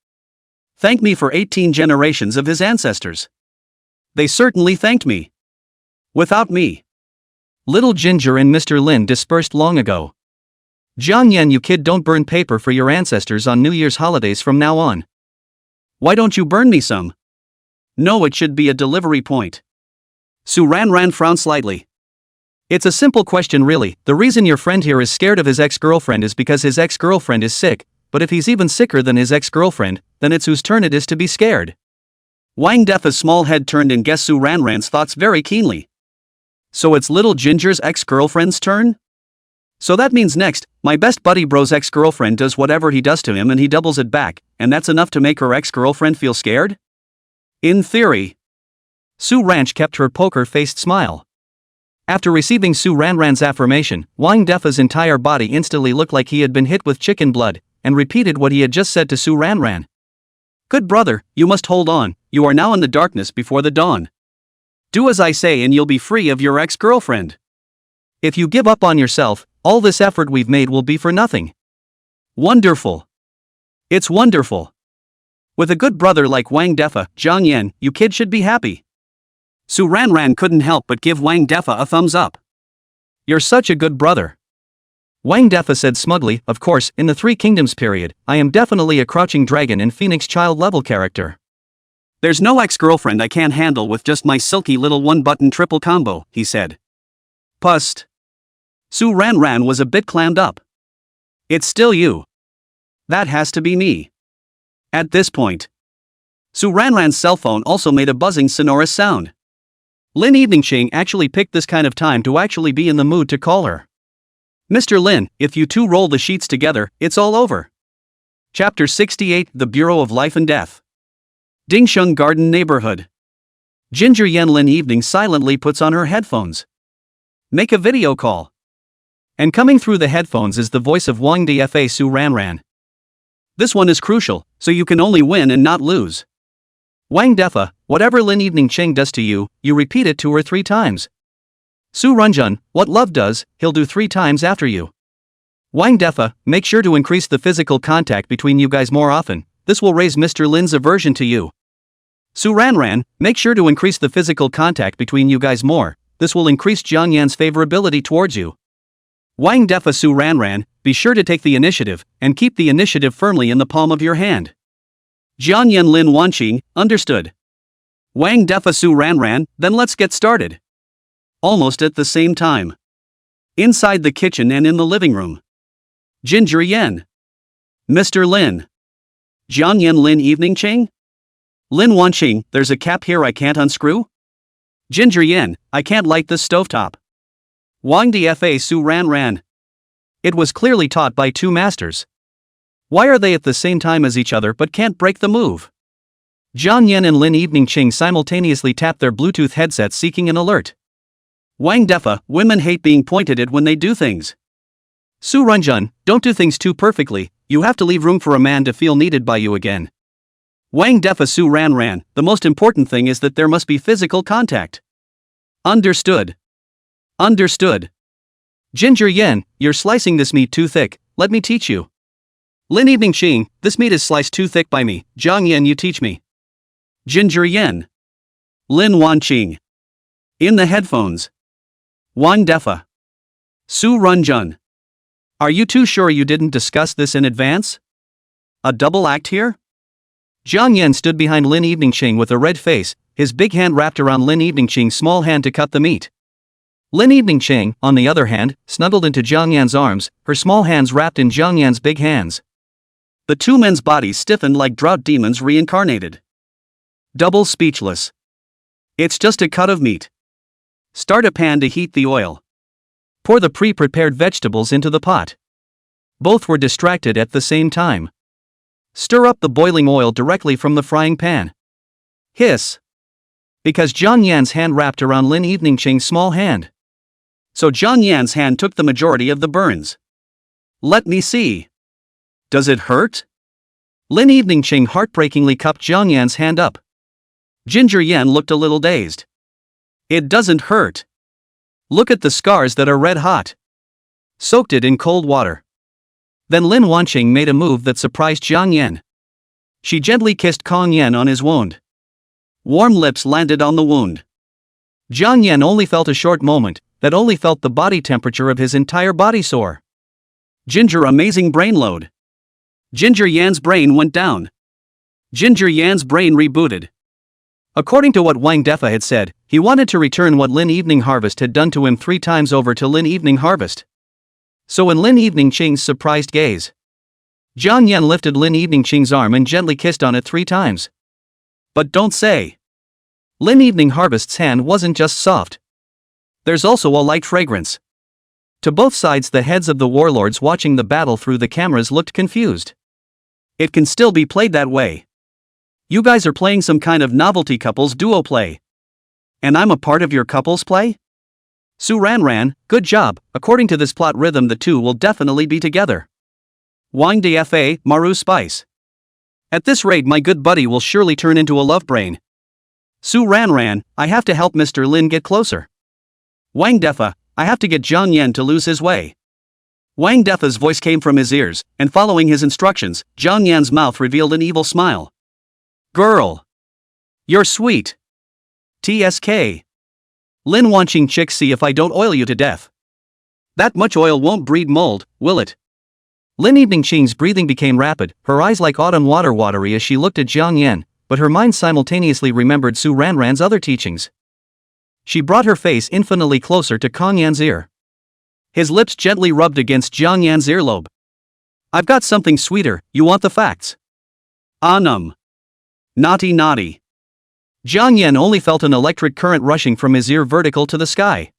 Thank me for 18 generations of his ancestors. They certainly thanked me. Without me, Little Ginger and Mr. Lin dispersed long ago. Jiang Yan, you kid, don't burn paper for your ancestors on New Year's holidays from now on. Why don't you burn me some? No, it should be a delivery point. Su Ranran frowned slightly. It's a simple question really. The reason your friend here is scared of his ex-girlfriend is because his ex-girlfriend is sick, but if he's even sicker than his ex-girlfriend, then it's whose turn it is to be scared. Wang Defa's small head turned and guessed Su Ranran's thoughts very keenly. So it's Little Ginger's ex-girlfriend's turn? So that means next, my best buddy bro's ex-girlfriend does whatever he does to him and he doubles it back, and that's enough to make her ex-girlfriend feel scared? In theory. Su Ranch kept her poker-faced smile. After receiving Su Ranran's affirmation, Wang Defa's entire body instantly looked like he had been hit with chicken blood, and repeated what he had just said to Su Ranran. Good brother, you must hold on, you are now in the darkness before the dawn. Do as I say and you'll be free of your ex-girlfriend. If you give up on yourself, all this effort we've made will be for nothing. Wonderful. It's wonderful. With a good brother like Wang Defa, Jiang Yan, you kid should be happy. Su Ranran couldn't help but give Wang Defa a thumbs up. You're such a good brother. Wang Defa said smugly, of course, in the Three Kingdoms period, I am definitely a crouching dragon and Phoenix Child level character. There's no ex-girlfriend I can't handle with just my silky little one-button triple combo, he said. Pust. Su Ranran was a bit clammed up. It's still you. That has to be me. At this point, Su Ranran's cell phone also made a buzzing sonorous sound. Lin Eveningching actually picked this kind of time to actually be in the mood to call her. Mr. Lin, if you two roll the sheets together, it's all over. Chapter 68, The Bureau of Life and Death. Dingsheng Garden Neighborhood. Ginger Yen Lin Evening silently puts on her headphones. Make a video call. And coming through the headphones is the voice of Wang Dfa Su Ranran. This one is crucial, so you can only win and not lose. Wang Defa, whatever Lin Eveningching does to you, you repeat it to her 3 times. Su Runjun, what love does, he'll do 3 times after you. Wang Defa, make sure to increase the physical contact between you guys more often, this will raise Mr. Lin's aversion to you. Su Ranran, make sure to increase the physical contact between you guys more, this will increase Jiang Yan's favorability towards you. Wang Defa Su Ranran, be sure to take the initiative, and keep the initiative firmly in the palm of your hand. Jiang Yan Lin Wanqing, understood. Wang Defa Su Ranran, then let's get started. Almost at the same time. Inside the kitchen and in the living room. Ginger Yen. Mr. Lin. Jiang Yan Lin Eveningching? Lin Wanqing, there's a cap here I can't unscrew? Ginger Yen, I can't light this stovetop. Wang Dfa Su Ranran. It was clearly taught by 2 masters. Why are they at the same time as each other but can't break the move? Jiang Yan and Lin Eveningching simultaneously tapped their Bluetooth headsets seeking an alert. Wang Defa, women hate being pointed at when they do things. Su Runjun, don't do things too perfectly, you have to leave room for a man to feel needed by you again. Wang Defa Su Ranran, the most important thing is that there must be physical contact. Understood. Understood. Ginger Yen, you're slicing this meat too thick, let me teach you. Lin Eveningching, this meat is sliced too thick by me, Jiang Yan you teach me. Ginger Yen. Lin Wanqing. In the headphones. Wang Defa. Su Runjun. Are you too sure you didn't discuss this in advance? A double act here? Jiang Yan stood behind Lin Eveningching with a red face, his big hand wrapped around Lin Eveningching's small hand to cut the meat. Lin Eveningching, on the other hand, snuggled into Jiang Yan's arms, her small hands wrapped in Jiang Yan's big hands. The 2 men's bodies stiffened like drought demons reincarnated. Double speechless. It's just a cut of meat. Start a pan to heat the oil. Pour the pre-prepared vegetables into the pot. Both were distracted at the same time. Stir up the boiling oil directly from the frying pan. Hiss. Because Jiang Yan's hand wrapped around Lin Eveningching's small hand. so Jiang Yan's hand took the majority of the burns. Let me see. Does it hurt? Lin Evening Ching heartbreakingly cupped Jiang Yan's hand up. Ginger Yan looked a little dazed. It doesn't hurt. Look at the scars that are red hot. Soaked it in cold water. Then Lin Wanqing made a move that surprised Jiang Yan. She gently kissed Kong Yan on his wound. Warm lips landed on the wound. Jiang Yan only felt a short moment, that only felt the body temperature of his entire body soar. Ginger amazing brain load. Ginger Yan's brain went down. Ginger Yan's brain rebooted. According to what Wang Defa had said, he wanted to return what Lin Evening Harvest had done to him 3 times over to Lin Evening Harvest. So in Lin Evening Ching's surprised gaze, Jiang Yan lifted Lin Evening Ching's arm and gently kissed on it 3 times. But don't say. Lin Evening Harvest's hand wasn't just soft. There's also a light fragrance. To both sides, the heads of the warlords watching the battle through the cameras looked confused. It can still be played that way. You guys are playing some kind of novelty couples duo play. And I'm a part of your couples play? Su Ranran, good job. According to this plot rhythm, the two will definitely be together. Wang Dfa, Maru Spice. At this rate, my good buddy will surely turn into a love brain. Su Ranran, I have to help Mr. Lin get closer. Wang Defa, I have to get Jiang Yan to lose his way. Wang Defa's voice came from his ears, and following his instructions, Jiang Yan's mouth revealed an evil smile. Girl. You're sweet. TSK. Lin Wanqing chick, see if I don't oil you to death. That much oil won't breed mold, will it? Lin Evening Ching's breathing became rapid, her eyes like autumn water watery as she looked at Jiang Yan, but her mind simultaneously remembered Su Ranran's other teachings. She brought her face infinitely closer to Kong Yan's ear. His lips gently rubbed against Jiang Yan's earlobe. I've got something sweeter, you want the facts? Naughty naughty. Jiang Yan only felt an electric current rushing from his ear vertical to the sky.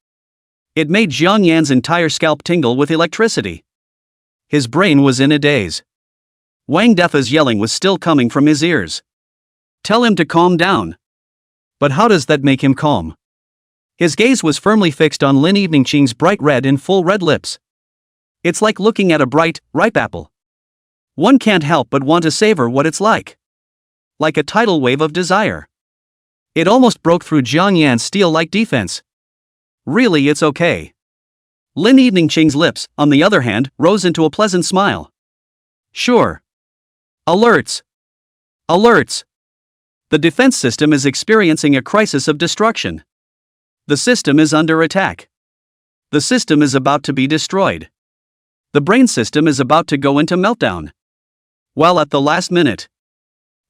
It made Jiang Yan's entire scalp tingle with electricity. His brain was in a daze. Wang Defa's yelling was still coming from his ears. Tell him to calm down. But how does that make him calm? His gaze was firmly fixed on Lin Evening Ching's bright red and full red lips. It's like looking at a bright, ripe apple. One can't help but want to savor what it's like. Like a tidal wave of desire. It almost broke through Jiang Yan's steel-like defense. Really, it's okay. Lin Evening Ching's lips, on the other hand, rose into a pleasant smile. Sure. Alerts. Alerts. The defense system is experiencing a crisis of destruction. The system is under attack. The system is about to be destroyed. The brain system is about to go into meltdown. While at the last minute,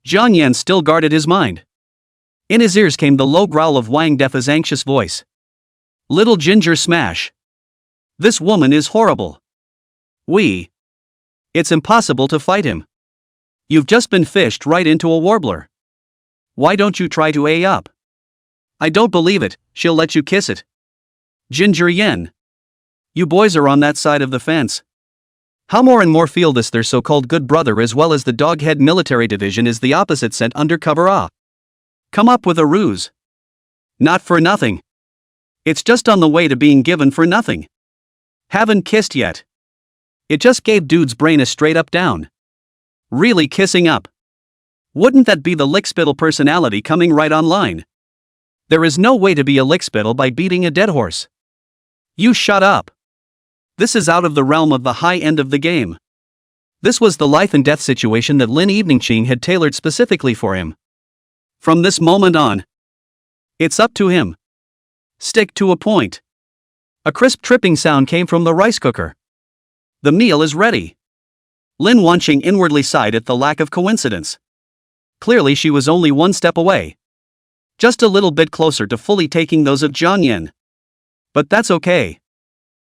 Jiang Yan still guarded his mind. In his ears came the low growl of Wang Defa's anxious voice. Little ginger smash. This woman is horrible. It's impossible to fight him. You've just been fished right into a warbler. Why don't you try to A up? I don't believe it, she'll let you kiss it. Ginger Yan. You boys are on that side of the fence. How more and more feel this their so-called good brother as well as the Doghead Military Division is the opposite sent undercover come up with a ruse. Not for nothing. It's just on the way to being given for nothing. Haven't kissed yet. It just gave dude's brain a straight up down. Really kissing up. Wouldn't that be the lickspittle personality coming right online? There is no way to be a lickspittle by beating a dead horse. You shut up. This is out of the realm of the high end of the game. This was the life and death situation that Lin Evening Ching had tailored specifically for him. From this moment on, it's up to him. Stick to a point. A crisp tripping sound came from the rice cooker. The meal is ready. Lin Wanqing inwardly sighed at the lack of coincidence. Clearly she was only one step away. Just a little bit closer to fully taking those of Jiang Yan. But that's okay.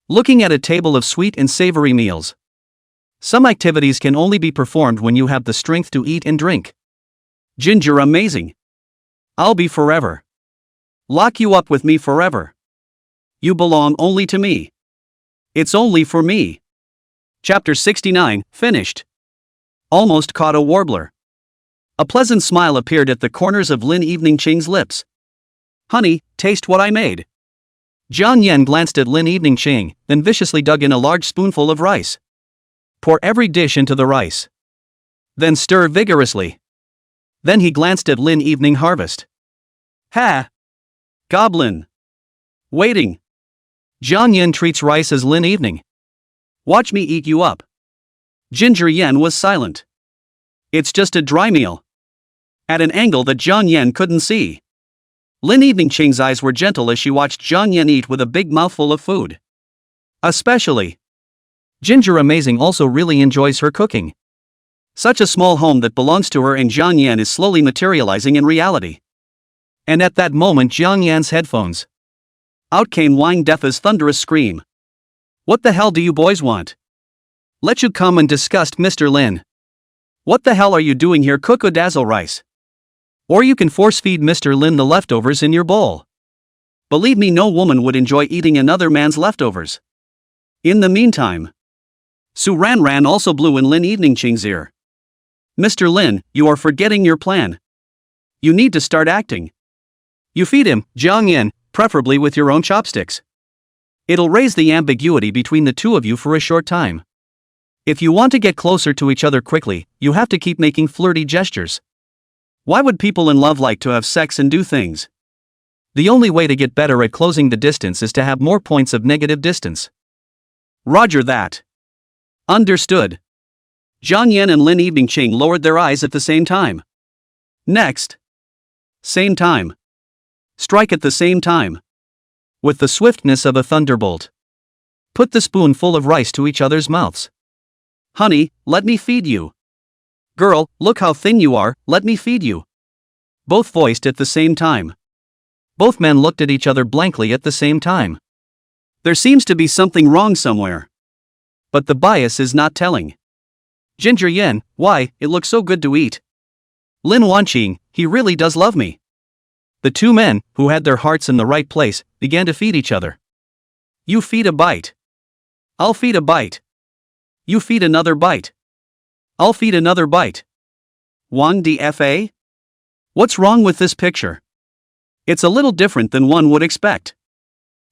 Looking at a table of sweet and savory meals. Some activities can only be performed when you have the strength to eat and drink. Ginger amazing. I'll be forever. Lock you up with me forever. You belong only to me. It's only for me. Chapter 69, finished. Almost caught a warbler. A pleasant smile appeared at the corners of Lin Evening Ching's lips. Honey, taste what I made. Jiang Yan glanced at Lin Evening Ching, then viciously dug in a large spoonful of rice. Pour every dish into the rice. Then stir vigorously. Then he glanced at Lin Evening Harvest. Ha! Goblin. Waiting. Jiang Yan treats rice as Lin Evening. Watch me eat you up. Ginger Yan was silent. It's just a dry meal. At an angle that Jiang Yan couldn't see. Lin Evening Ching's eyes were gentle as she watched Jiang Yan eat with a big mouthful of food. Especially. Ginger Amazing also really enjoys her cooking. Such a small home that belongs to her and Jiang Yan is slowly materializing in reality. And at that moment Jiang Yan's headphones. Out came Wang Defa's thunderous scream. What the hell do you boys want? Let you come and disgust Mr. Lin. What the hell are you doing here? Cook or dazzle rice. Or you can force feed Mr. Lin the leftovers in your bowl. Believe me, no woman would enjoy eating another man's leftovers. In the meantime, Su Ran also blew in Lin Evening Ching's ear. Mr. Lin, you are forgetting your plan. You need to start acting. You feed him, Jiang Yan, preferably with your own chopsticks. It'll raise the ambiguity between the two of you for a short time. If you want to get closer to each other quickly, you have to keep making flirty gestures. Why would people in love like to have sex and do things? The only way to get better at closing the distance is to have more points of negative distance. Roger that. Understood. Jiang Yan and Lin Evening Ching lowered their eyes at the same time. Next. Same time. Strike at the same time. With the swiftness of a thunderbolt. Put the spoonful of rice to each other's mouths. Honey, let me feed you. Girl, look how thin you are, let me feed you. Both voiced at the same time. Both men looked at each other blankly at the same time. There seems to be something wrong somewhere. But the bias is not telling. Ginger Yan, why, it looks so good to eat. Lin Wanqing, he really does love me. The two men, who had their hearts in the right place, began to feed each other. You feed a bite. I'll feed a bite. You feed another bite. I'll feed another bite. Wang Dfa? What's wrong with this picture? It's a little different than one would expect.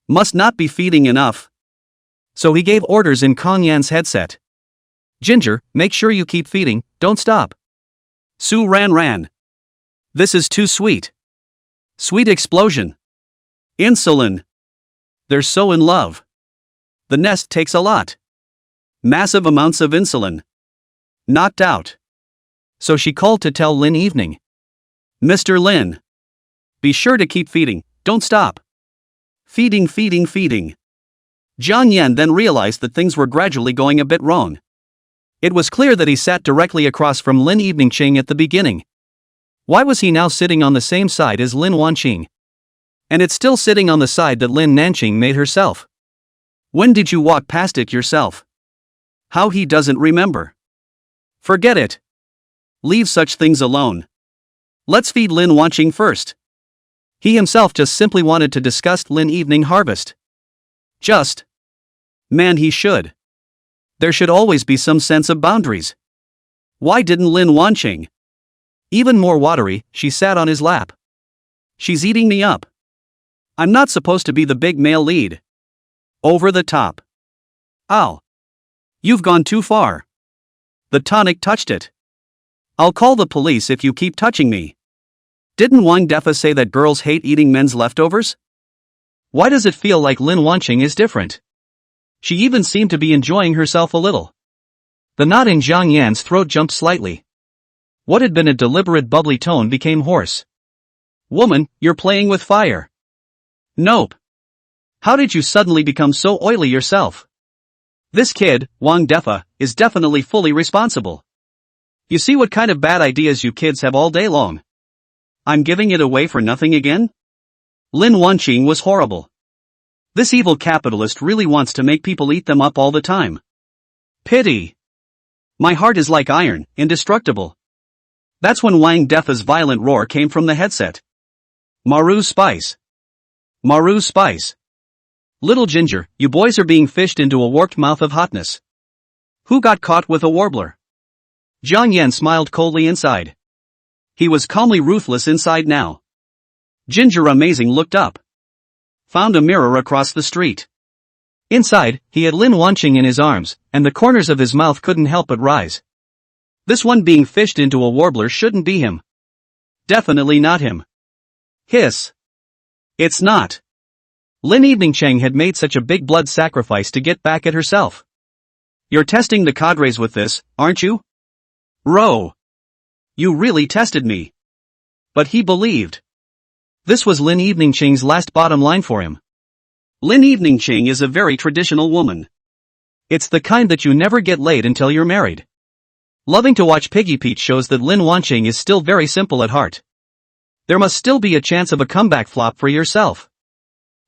Must not be feeding enough. So he gave orders in Kong Yan's headset. Ginger, make sure you keep feeding, don't stop. Su Ran. This is too sweet. Sweet explosion. Insulin. They're so in love. The nest takes a lot. Massive amounts of insulin. Knocked out. So she called to tell Lin Evening. Mr. Lin. Be sure to keep feeding, don't stop. Feeding. Jiang Yan then realized that things were gradually going a bit wrong. It was clear that he sat directly across from Lin Evening Ching at the beginning. Why was he now sitting on the same side as Lin Wanqing? And it's still sitting on the side that Lin Nanqing made herself. When did you walk past it yourself? How he doesn't remember. Forget it. Leave such things alone. Let's feed Lin Wanqing first. He himself just simply wanted to discuss Lin Evening Harvest. Just. Man, he should. There should always be some sense of boundaries. Why didn't Lin Wanqing? Even more watery, she sat on his lap. She's eating me up. I'm not supposed to be the big male lead. Over the top. Ow. You've gone too far. The tonic touched it. I'll call the police if you keep touching me. Didn't Wang Defa say that girls hate eating men's leftovers? Why does it feel like Lin Wanqing is different? She even seemed to be enjoying herself a little. The knot in Jiang Yan's throat jumped slightly. What had been a deliberate bubbly tone became hoarse. Woman, you're playing with fire. Nope. How did you suddenly become so oily yourself? This kid, Wang Defa, is definitely fully responsible. You see what kind of bad ideas you kids have all day long. I'm giving it away for nothing again? Lin Wanqing was horrible. This evil capitalist really wants to make people eat them up all the time. Pity. My heart is like iron, indestructible. That's when Wang Defa's violent roar came from the headset. Maru Spice. Maru Spice. Little Ginger, you boys are being fished into a warped mouth of hotness. Who got caught with a warbler? Jiang Yan smiled coldly inside. He was calmly ruthless inside now. Ginger Amazing looked up. found a mirror across the street. Inside, he had Lin Wanqing in his arms, and the corners of his mouth couldn't help but rise. This one being fished into a warbler shouldn't be him. Definitely not him. Hiss. It's not. Lin Eveningchang had made such a big blood sacrifice to get back at herself. You're testing the cadres with this, aren't you? Ro. You really tested me. But he believed. This was Lin Eveningchang's last bottom line for him. Lin Eveningchang is a very traditional woman. It's the kind that you never get laid until you're married. Loving to watch Piggy Pete shows that Lin Wanqing is still very simple at heart. There must still be a chance of a comeback flop for yourself.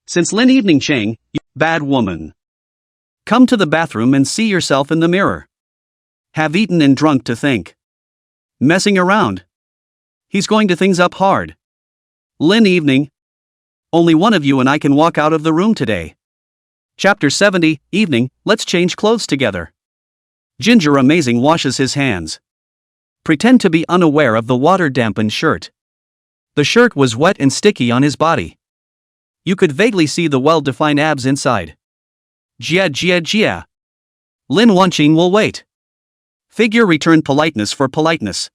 Since Lin Eveningchang, you bad woman. Come to the bathroom and see yourself in the mirror. Have eaten and drunk to think. Messing around. He's going to things up hard. Lin Evening. Only one of you and I can walk out of the room today. Chapter 70, Evening, let's change clothes together. Ginger Amazing washes his hands. Pretend to be unaware of the water-dampened shirt. The shirt was wet and sticky on his body. You could vaguely see the well-defined abs inside. Jia. Lin Wanqing will wait. Figure returned politeness for politeness.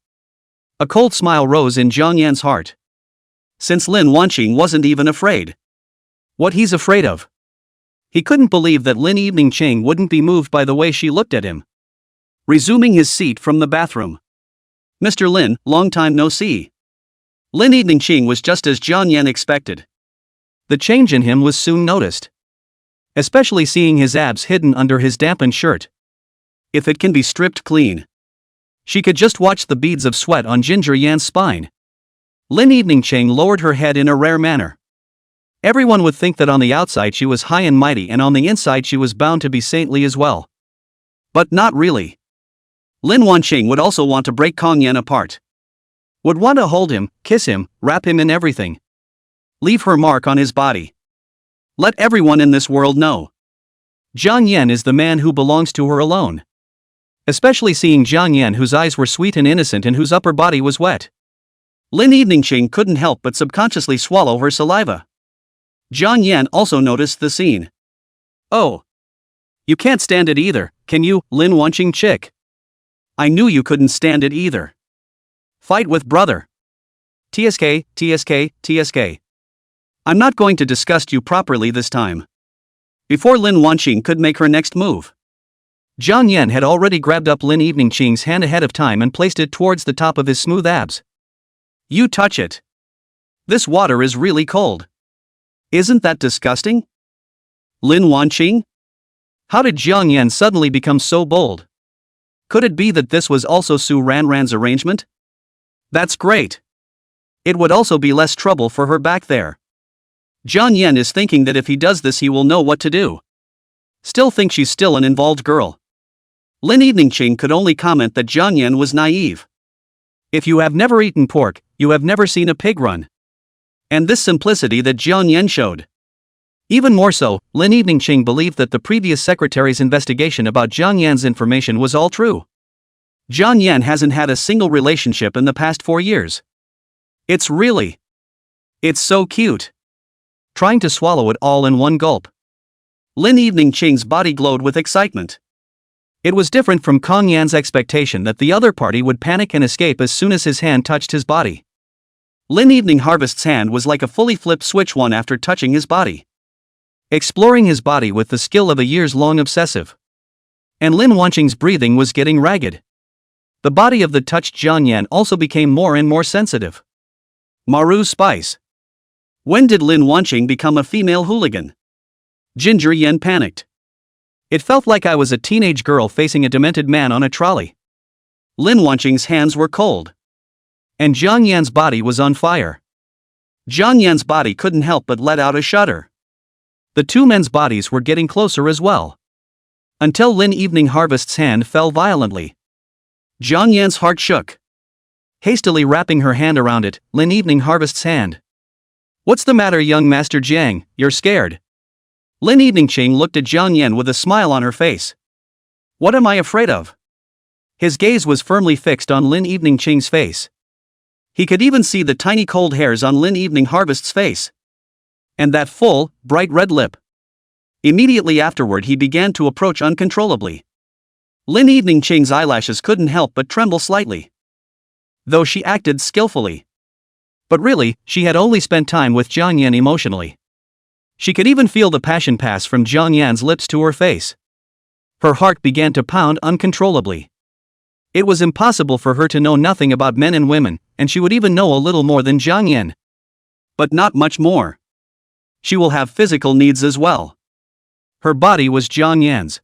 A cold smile rose in Zhang Yan's heart. Since Lin Wanqing wasn't even afraid. What he's afraid of? He couldn't believe that Lin Eveningchang wouldn't be moved by the way she looked at him. Resuming his seat from the bathroom. Mr. Lin, long time no see. Lin Eveningchang was just as Zhang Yan expected. The change in him was soon noticed. Especially seeing his abs hidden under his dampened shirt. If it can be stripped clean. She could just watch the beads of sweat on Ginger Yan's spine. Lin Eveningchang lowered her head in a rare manner. Everyone would think that on the outside she was high and mighty and on the inside she was bound to be saintly as well. But not really. Lin Wanqing would also want to break Kong Yan apart. Would want to hold him, kiss him, wrap him in everything. Leave her mark on his body. Let everyone in this world know. Zhang Yan is the man who belongs to her alone. Especially seeing Zhang Yan, whose eyes were sweet and innocent and whose upper body was wet. Lin Eveningchang couldn't help but subconsciously swallow her saliva. Zhang Yan also noticed the scene. Oh. You can't stand it either, can you, Lin Wanqing chick? I knew you couldn't stand it either. Fight with brother. TSK. I'm not going to disgust you properly this time. Before Lin Wanqing could make her next move. Zhang Yan had already grabbed up Lin Eveningchang's hand ahead of time and placed it towards the top of his smooth abs. You touch it. This water is really cold. Isn't that disgusting? Lin Wanqing? How did Zhang Yan suddenly become so bold? Could it be that this was also Su Ranran's arrangement? That's great. It would also be less trouble for her back there. Zhang Yan is thinking that if he does this he will know what to do. Still think she's still an involved girl. Lin Eveningchang could only comment that Zhang Yan was naive. If you have never eaten pork, you have never seen a pig run. And this simplicity that Zhang Yan showed. Even more so, Lin Eveningchang believed that the previous secretary's investigation about Zhang Yan's information was all true. Zhang Yan hasn't had a single relationship in the past 4 years. It's so cute. Trying to swallow it all in one gulp. Lin Eveningchang's body glowed with excitement. It was different from Kong Yan's expectation that the other party would panic and escape as soon as his hand touched his body. Lin Evening Harvest's hand was like a fully flipped switch one after touching his body. Exploring his body with the skill of a years-long obsessive. And Lin Wanqing's breathing was getting ragged. The body of the touched Zhang Yan also became more and more sensitive. Maru Spice. When did Lin Wanqing become a female hooligan? Ginger Yan panicked. It felt like I was a teenage girl facing a demented man on a trolley. Lin Wanqing's hands were cold. And Zhang Yan's body was on fire. Zhang Yan's body couldn't help but let out a shudder. The two men's bodies were getting closer as well. Until Lin Evening Harvest's hand fell violently. Zhang Yan's heart shook. Hastily wrapping her hand around it, Lin Evening Harvest's hand. What's the matter, young Master Jiang, you're scared? Lin Eveningchang looked at Zhang Yan with a smile on her face. What am I afraid of? His gaze was firmly fixed on Lin Eveningchang's face. He could even see the tiny cold hairs on Lin Evening Harvest's face. And that full, bright red lip. Immediately afterward he began to approach uncontrollably. Lin Evening Ching's eyelashes couldn't help but tremble slightly, though she acted skillfully. But really, she had only spent time with Jiang Yan emotionally. She could even feel the passion pass from Jiang Yan's lips to her face. Her heart began to pound uncontrollably. It was impossible for her to know nothing about men and women, and she would even know a little more than Jiang Yan. But not much more. She will have physical needs as well. Her body was Jiang Yan's.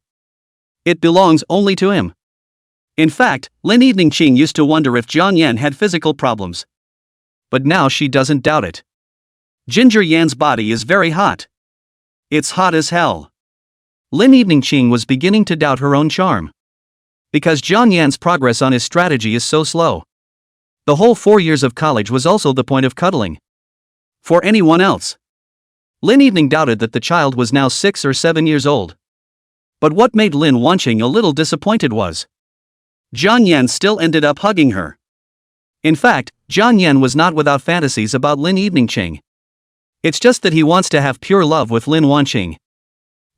It belongs only to him. In fact, Lin Evening Ching used to wonder if Jiang Yan had physical problems. But now she doesn't doubt it. Ginger Yan's body is very hot. It's hot as hell. Lin Evening Ching was beginning to doubt her own charm. Because Jiang Yan's progress on his strategy is so slow. The whole 4 years of college was also the point of cuddling. For anyone else. Lin Evening doubted that the child was now 6 or 7 years old. But what made Lin Wanqing a little disappointed was Jiang Yan still ended up hugging her. In fact, Jiang Yan was not without fantasies about Lin Evening Ching. It's just that he wants to have pure love with Lin Wanqing.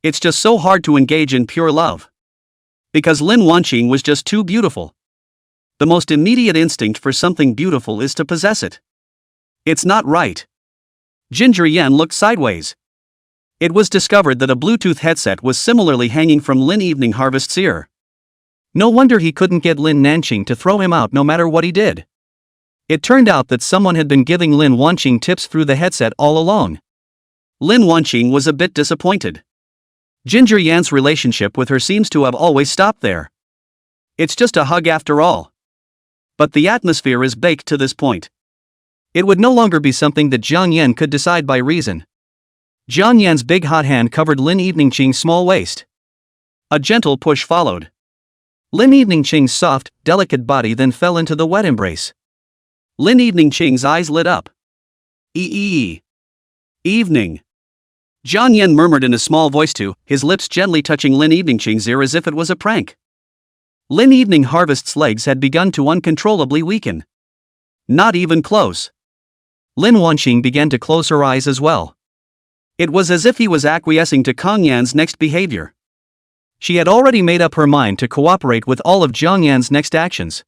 It's just so hard to engage in pure love. Because Lin Wanqing was just too beautiful. The most immediate instinct for something beautiful is to possess it. It's not right. Ginger Yan looked sideways. It was discovered that a Bluetooth headset was similarly hanging from Lin Evening Harvest's ear. No wonder he couldn't get Lin Nanqing to throw him out no matter what he did. It turned out that someone had been giving Lin Wanqing tips through the headset all along. Lin Wanqing was a bit disappointed. Ginger Yan's relationship with her seems to have always stopped there. It's just a hug after all. But the atmosphere is baked to this point. It would no longer be something that Jiang Yan could decide by reason. Jiang Yan's big hot hand covered Lin Evening Ching's small waist. A gentle push followed. Lin Evening Ching's soft, delicate body then fell into the wet embrace. Lin Evening Ching's eyes lit up. Evening. Jiang Yan murmured in a small voice too, his lips gently touching Lin Evening Ching's ear as if it was a prank. Lin Evening Harvest's legs had begun to uncontrollably weaken. Not even close. Lin Wanqing began to close her eyes as well. It was as if he was acquiescing to Kang Yan's next behavior. She had already made up her mind to cooperate with all of Jiang Yan's next actions.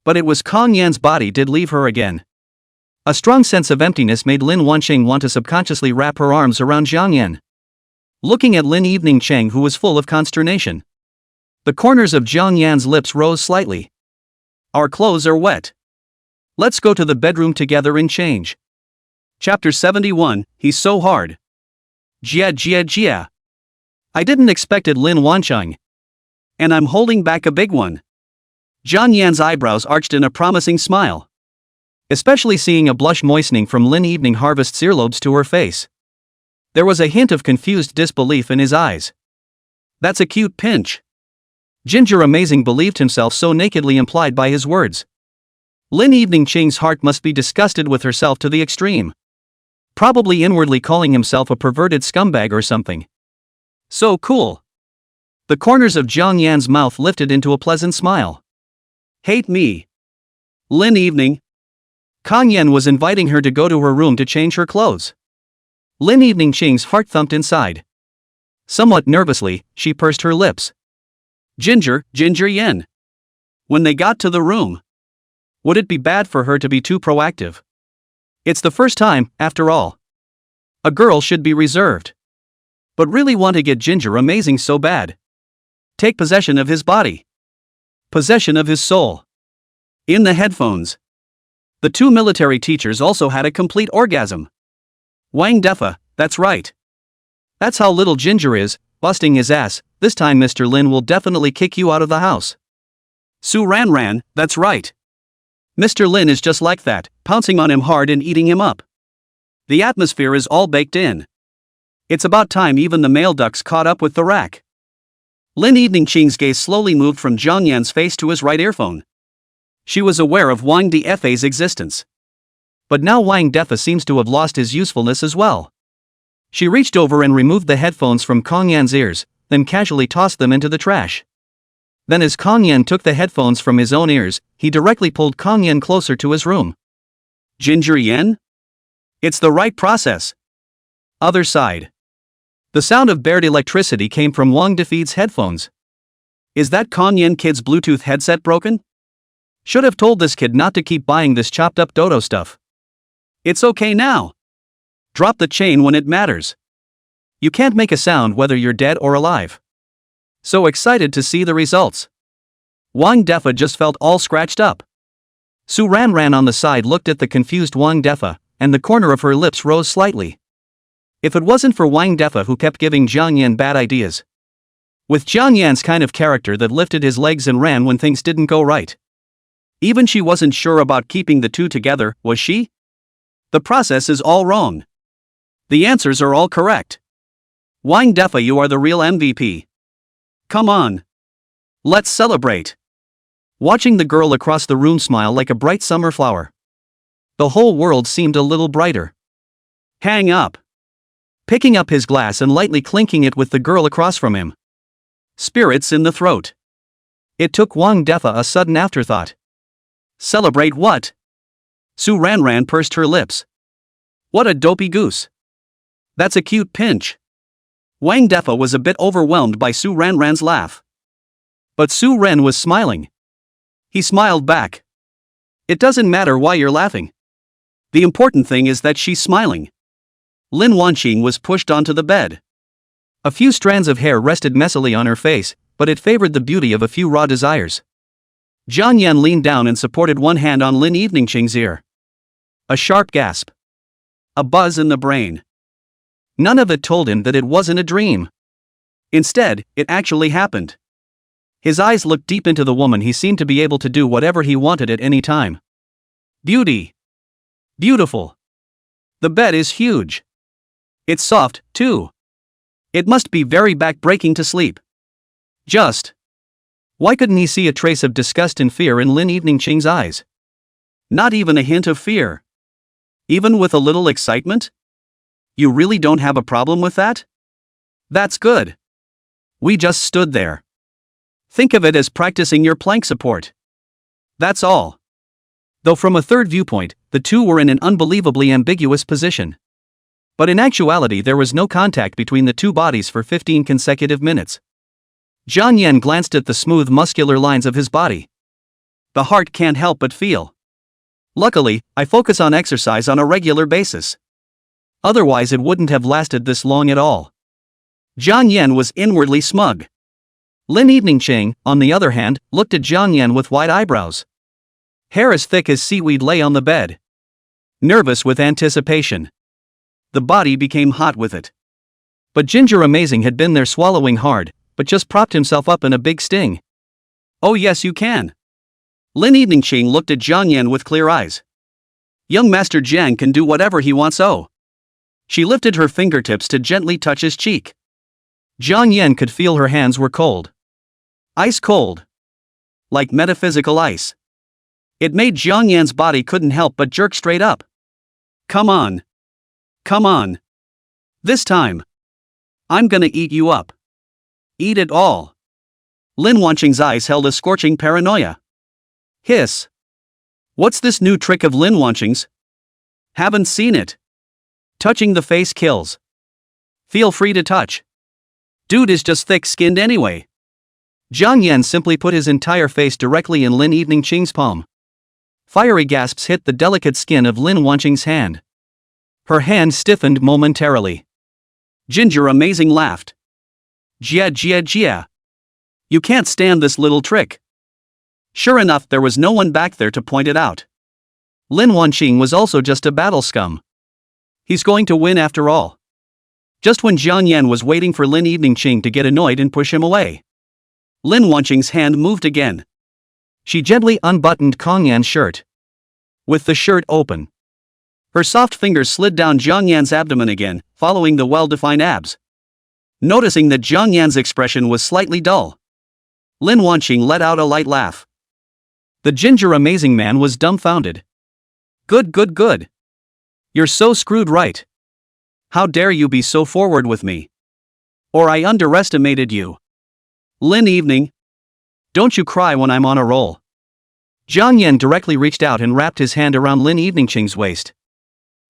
But it was Kang Yan's body did leave her again. A strong sense of emptiness made Lin Wanqing want to subconsciously wrap her arms around Jiang Yan. Looking at Lin Evening Cheng, who was full of consternation. The corners of Jiang Yan's lips rose slightly. Our clothes are wet. Let's go to the bedroom together and change. Chapter 71, He's So Hard. Jia. I didn't expect it, Lin Wanqing. And I'm holding back a big one. Jiang Yan's eyebrows arched in a promising smile. Especially seeing a blush moistening from Lin Evening Harvest's earlobes to her face. There was a hint of confused disbelief in his eyes. That's a cute pinch. Ginger Amazing believed himself so nakedly implied by his words. Lin Evening Ching's heart must be disgusted with herself to the extreme. Probably inwardly calling himself a perverted scumbag or something. So cool. The corners of Jiang Yan's mouth lifted into a pleasant smile. Hate me. Lin Evening. Kang Yan was inviting her to go to her room to change her clothes. Lin Evening Ching's heart thumped inside. Somewhat nervously, she pursed her lips. Ginger Yan. When they got to the room. Would it be bad for her to be too proactive? It's the first time, after all. A girl should be reserved. But really want to get Ginger Amazing so bad. Take possession of his body. Possession of his soul. In the headphones. The two military teachers also had a complete orgasm. Wang Defa, that's right. That's how little Ginger is, busting his ass. This time Mr. Lin will definitely kick you out of the house. Su Ran, that's right. Mr. Lin is just like that, pouncing on him hard and eating him up. The atmosphere is all baked in. It's about time even the male ducks caught up with the rack. Lin Evening Ching's gaze slowly moved from Jiang Yan's face to his right earphone. She was aware of Wang Defa's existence. But now Wang Defa seems to have lost his usefulness as well. She reached over and removed the headphones from Kang Yan's ears, then casually tossed them into the trash. Then as Kang Yan took the headphones from his own ears, he directly pulled Kang Yan closer to his room. Ginger Yan? It's the right process. Other side. The sound of bared electricity came from Wang Defeat's headphones. Is that Kanyan kid's Bluetooth headset broken? Should have told this kid not to keep buying this chopped up dodo stuff. It's okay now. Drop the chain when it matters. You can't make a sound whether you're dead or alive. So excited to see the results. Wang Defa just felt all scratched up. Su Ran on the side looked at the confused Wang Defa, and the corner of her lips rose slightly. If it wasn't for Wang Defa who kept giving Jiang Yan bad ideas. With Jiang Yan's kind of character that lifted his legs and ran when things didn't go right. Even she wasn't sure about keeping the two together, was she? The process is all wrong. The answers are all correct. Wang Defa, you are the real MVP. Come on. Let's celebrate. Watching the girl across the room smile like a bright summer flower. The whole world seemed a little brighter. Hang up. Picking up his glass and lightly clinking it with the girl across from him. Spirits in the throat. It took Wang Defa a sudden afterthought. Celebrate what? Su Ran pursed her lips. What a dopey goose. That's a cute pinch. Wang Defa was a bit overwhelmed by Su Ran's laugh. But Su Ran was smiling. He smiled back. It doesn't matter why you're laughing. The important thing is that she's smiling. Lin Wanqing was pushed onto the bed. A few strands of hair rested messily on her face, but it favored the beauty of a few raw desires. Jiang Yan leaned down and supported one hand on Lin Eveningqing's ear. A sharp gasp. A buzz in the brain. None of it told him that it wasn't a dream. Instead, it actually happened. His eyes looked deep into the woman. He seemed to be able to do whatever he wanted at any time. Beauty. Beautiful. The bed is huge. It's soft, too. It must be very back-breaking to sleep. Just. Why couldn't he see a trace of disgust and fear in Lin Eveningqing's eyes? Not even a hint of fear. Even with a little excitement? You really don't have a problem with that? That's good. We just stood there. Think of it as practicing your plank support. That's all. Though from a third viewpoint, the two were in an unbelievably ambiguous position. But in actuality there was no contact between the two bodies for 15 consecutive minutes. Jiang Yan glanced at the smooth muscular lines of his body. The heart can't help but feel. Luckily, I focus on exercise on a regular basis. Otherwise it wouldn't have lasted this long at all. Jiang Yan was inwardly smug. Lin Eveningqing, on the other hand, looked at Jiang Yan with wide eyebrows. Hair as thick as seaweed lay on the bed. Nervous with anticipation. The body became hot with it. But Ginger Amazing had been there swallowing hard, but just propped himself up in a big sting. Oh yes you can. Lin Eveningqing looked at Jiang Yan with clear eyes. Young Master Jiang can do whatever he wants. Oh. She lifted her fingertips to gently touch his cheek. Jiang Yan could feel her hands were cold. Ice cold. Like metaphysical ice. It made Jiang Yan's body couldn't help but jerk straight up. Come on. Come on. This time. I'm gonna eat you up. Eat it all. Lin Wanqing's eyes held a scorching paranoia. Hiss. What's this new trick of Lin Wanqing's? Haven't seen it. Touching the face kills. Feel free to touch. Dude is just thick-skinned anyway. Jiang Yan simply put his entire face directly in Lin Eveningqing's palm. Fiery gasps hit the delicate skin of Lin Wanqing's hand. Her hand stiffened momentarily. Ginger Amazing laughed. Jia jia jia. You can't stand this little trick. Sure enough, there was no one back there to point it out. Lin Wanqing was also just a battle scum. He's going to win after all. Just when Jiang Yan was waiting for Lin Eveningqing to get annoyed and push him away, Lin Wanqing's hand moved again. She gently unbuttoned Kong Yan's shirt. With the shirt open, her soft fingers slid down Jiang Yan's abdomen again, following the well-defined abs. Noticing that Jiang Yan's expression was slightly dull, Lin Wanqing let out a light laugh. The Ginger Amazing man was dumbfounded. Good. You're so screwed right. How dare you be so forward with me? Or I underestimated you. Lin Evening. Don't you cry when I'm on a roll. Jiang Yan directly reached out and wrapped his hand around Lin Eveningqing's waist.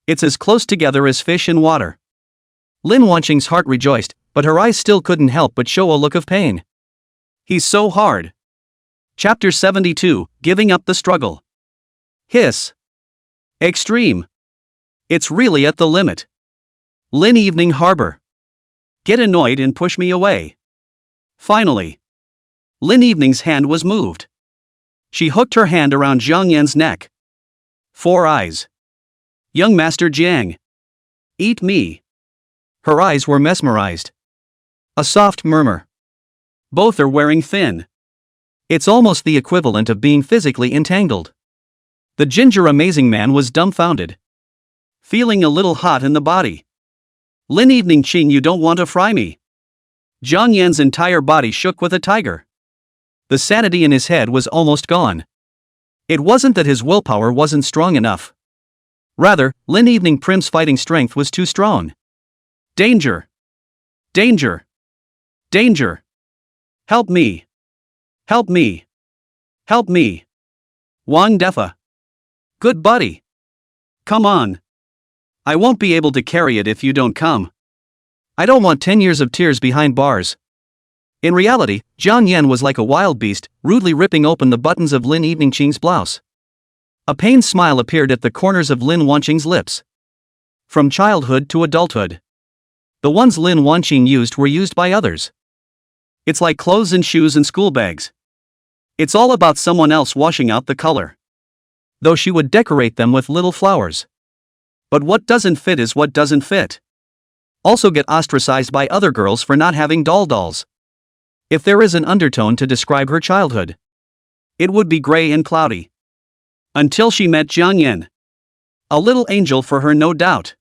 It's as close together as fish in water. Lin Wanqing's heart rejoiced, but her eyes still couldn't help but show a look of pain. He's so hard. Chapter 72, Giving Up the Struggle. Hiss. Extreme. It's really at the limit. Lin Evening Harbor. Get annoyed and push me away. Finally. Lin Evening's hand was moved. She hooked her hand around Jiang Yan's neck. 4 eyes. Young Master Jiang. Eat me. Her eyes were mesmerized. A soft murmur. Both are wearing thin. It's almost the equivalent of being physically entangled. The ginger amazing man was dumbfounded. Feeling a little hot in the body. Lin Evening Qing, you don't want to fry me. Jiang Yan's entire body shook with a tiger. The sanity in his head was almost gone. It wasn't that his willpower wasn't strong enough. Rather, Lin Evening Prim's fighting strength was too strong. Danger! Danger! Danger! Help me! Help me! Help me! Wang Defa! Good buddy! Come on! I won't be able to carry it if you don't come. I don't want 10 years of tears behind bars. In reality, Jiang Yan was like a wild beast, rudely ripping open the buttons of Lin Evening Qing's blouse. A pained smile appeared at the corners of Lin Wanqing's lips. From childhood to adulthood. The ones Lin Wanqing used were used by others. It's like clothes and shoes and school bags. It's all about someone else washing out the color. Though she would decorate them with little flowers. But what doesn't fit is what doesn't fit. Also get ostracized by other girls for not having dolls. If there is an undertone to describe her childhood, it would be gray and cloudy. Until she met Jiang Yan. A little angel for her, no doubt.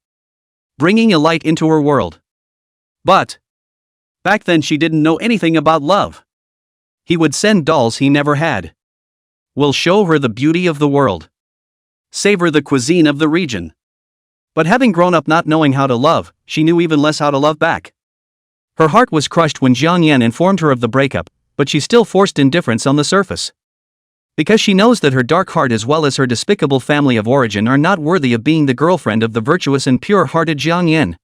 Bringing a light into her world. But back then she didn't know anything about love. He would send dolls he never had. Will show her the beauty of the world. Savor the cuisine of the region. But having grown up not knowing how to love, she knew even less how to love back. Her heart was crushed when Jiang Yan informed her of the breakup, but she still forced indifference on the surface. Because she knows that her dark heart as well as her despicable family of origin are not worthy of being the girlfriend of the virtuous and pure-hearted Jiang Yan.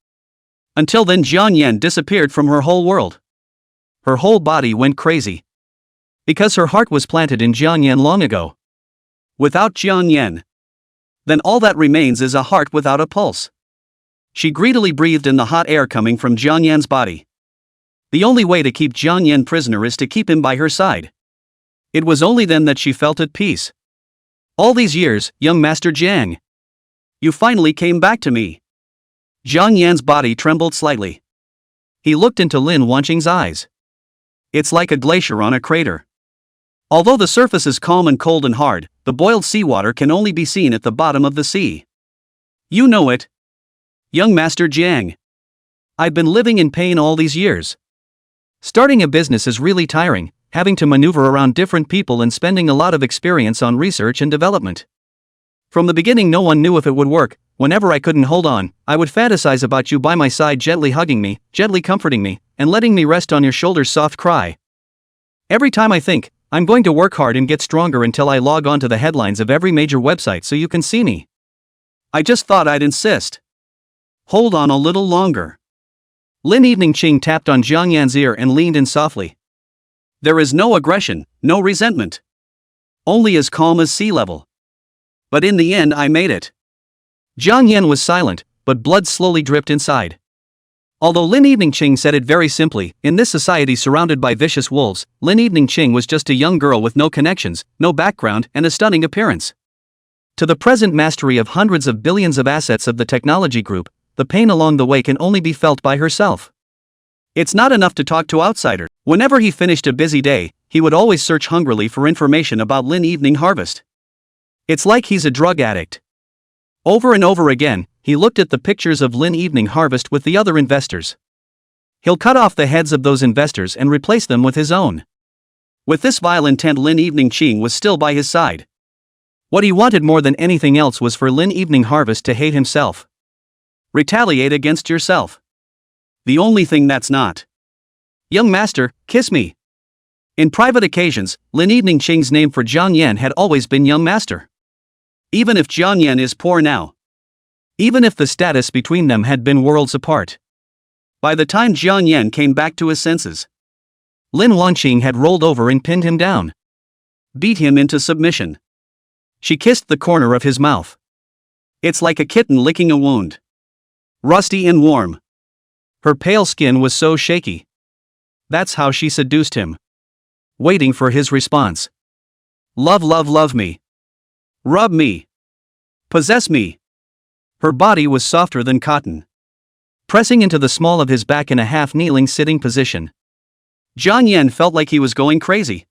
Until then Jiang Yan disappeared from her whole world. Her whole body went crazy. Because her heart was planted in Jiang Yan long ago. Without Jiang Yan, then all that remains is a heart without a pulse. She greedily breathed in the hot air coming from Jiang Yan's body. The only way to keep Jiang Yan prisoner is to keep him by her side. It was only then that she felt at peace. All these years, young Master Jiang. You finally came back to me. Jiang Yan's body trembled slightly. He looked into Lin Wanqing's eyes. It's like a glacier on a crater. Although the surface is calm and cold and hard, the boiled seawater can only be seen at the bottom of the sea. You know it. Young Master Jiang. I've been living in pain all these years. Starting a business is really tiring, having to maneuver around different people and spending a lot of experience on research and development. From the beginning no one knew if it would work. Whenever I couldn't hold on, I would fantasize about you by my side, gently hugging me, gently comforting me, and letting me rest on your shoulders, soft cry. Every time I think, I'm going to work hard and get stronger until I log on to the headlines of every major website so you can see me. I just thought I'd insist. Hold on a little longer. Lin Evening Qing tapped on Jiang Yan's ear and leaned in softly. There is no aggression, no resentment. Only as calm as sea level. But in the end I made it. Jiang Yan was silent, but blood slowly dripped inside. Although Lin Evening Qing said it very simply, in this society surrounded by vicious wolves, Lin Evening Qing was just a young girl with no connections, no background, and a stunning appearance. To the present mastery of hundreds of billions of assets of the technology group, the pain along the way can only be felt by herself. It's not enough to talk to outsiders. Whenever he finished a busy day, he would always search hungrily for information about Lin Evening Harvest. It's like he's a drug addict. Over and over again, he looked at the pictures of Lin Evening Harvest with the other investors. He'll cut off the heads of those investors and replace them with his own. With this vile intent, Lin Evening Qing was still by his side. What he wanted more than anything else was for Lin Evening Harvest to hate himself. Retaliate against yourself. The only thing that's not. Young master, kiss me. In private occasions, Lin Evening Qing's name for Jiang Yan had always been young master. Even if Jiang Yan is poor now. Even if the status between them had been worlds apart. By the time Jiang Yan came back to his senses, Lin Wanqing had rolled over and pinned him down. Beat him into submission. She kissed the corner of his mouth. It's like a kitten licking a wound. Rusty and warm. Her pale skin was so shaky. That's how she seduced him. Waiting for his response. Love, love, love me. Rub me. Possess me. Her body was softer than cotton. Pressing into the small of his back in a half-kneeling sitting position. Jiang Yan felt like he was going crazy.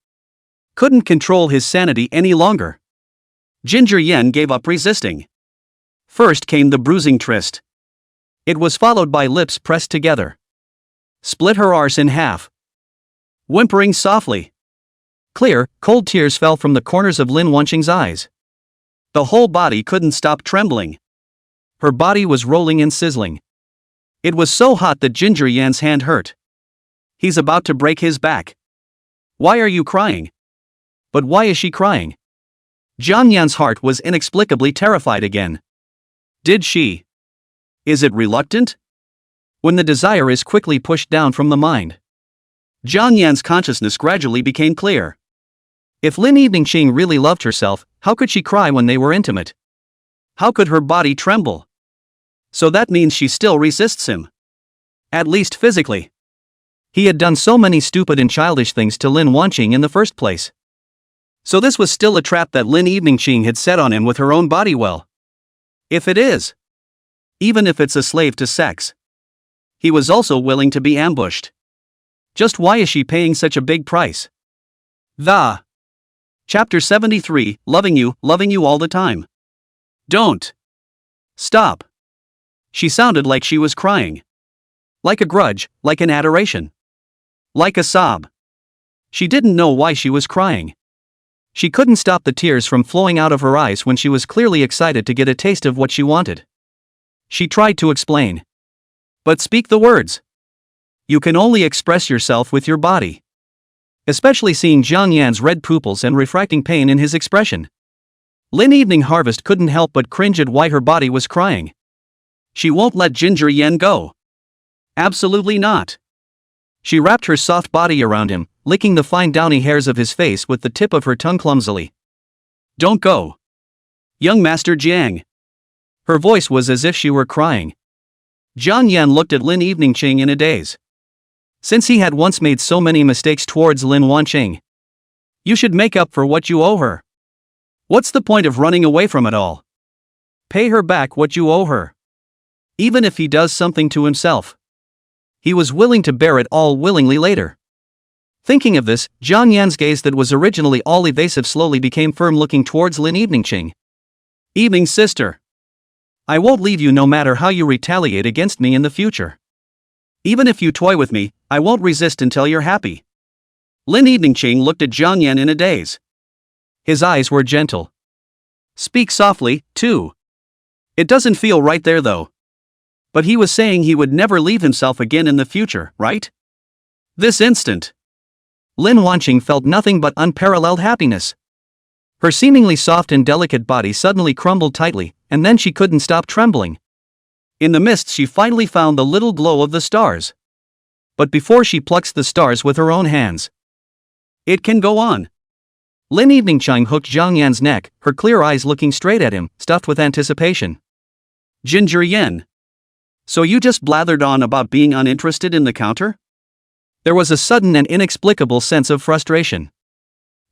Couldn't control his sanity any longer. Ginger Yen gave up resisting. First came the bruising tryst. It was followed by lips pressed together. Split her arse in half. Whimpering softly. Clear, cold tears fell from the corners of Lin Wanqing's eyes. The whole body couldn't stop trembling. Her body was rolling and sizzling. It was so hot that Ginger Yan's hand hurt. He's about to break his back. Why are you crying? But why is she crying? Jiang Yan's heart was inexplicably terrified again. Did she? Is it reluctant? When the desire is quickly pushed down from the mind. Jiang Yan's consciousness gradually became clear. If Lin Eveningqing really loved herself, how could she cry when they were intimate? How could her body tremble? So that means she still resists him. At least physically. He had done so many stupid and childish things to Lin Wanqing in the first place. So this was still a trap that Lin Eveningqing had set on him with her own body. Well, if it is. Even if it's a slave to sex. He was also willing to be ambushed. Just why is she paying such a big price? Chapter 73, loving you all the time. Don't. Stop. She sounded like she was crying. Like a grudge, like an adoration. Like a sob. She didn't know why she was crying. She couldn't stop the tears from flowing out of her eyes when she was clearly excited to get a taste of what she wanted. She tried to explain. But speak the words. You can only express yourself with your body. Especially seeing Jiang Yan's red pupils and refracting pain in his expression. Lin Evening Harvest couldn't help but cringe at why her body was crying. She won't let Ginger Yen go. Absolutely not. She wrapped her soft body around him, licking the fine downy hairs of his face with the tip of her tongue clumsily. Don't go. Young Master Jiang. Her voice was as if she were crying. Jiang Yan looked at Lin Eveningqing in a daze. Since he had once made so many mistakes towards Lin Wanqing. You should make up for what you owe her. What's the point of running away from it all? Pay her back what you owe her. Even if he does something to himself. He was willing to bear it all willingly later. Thinking of this, Jiang Yan's gaze that was originally all evasive slowly became firm, looking towards Lin Eveningqing. Evening sister. I won't leave you no matter how you retaliate against me in the future. Even if you toy with me, I won't resist until you're happy. Lin Eveningqing looked at Jiang Yan in a daze. His eyes were gentle. Speak softly, too. It doesn't feel right there though. But he was saying he would never leave himself again in the future, right? This instant. Lin Wanqing felt nothing but unparalleled happiness. Her seemingly soft and delicate body suddenly crumbled tightly, and then she couldn't stop trembling. In the mist she finally found the little glow of the stars. But before she plucks the stars with her own hands. It can go on. Lin Eveningqing hooked Jiang Yan's neck, her clear eyes looking straight at him, stuffed with anticipation. Ginger Yen. So you just blathered on about being uninterested in the counter? There was a sudden and inexplicable sense of frustration.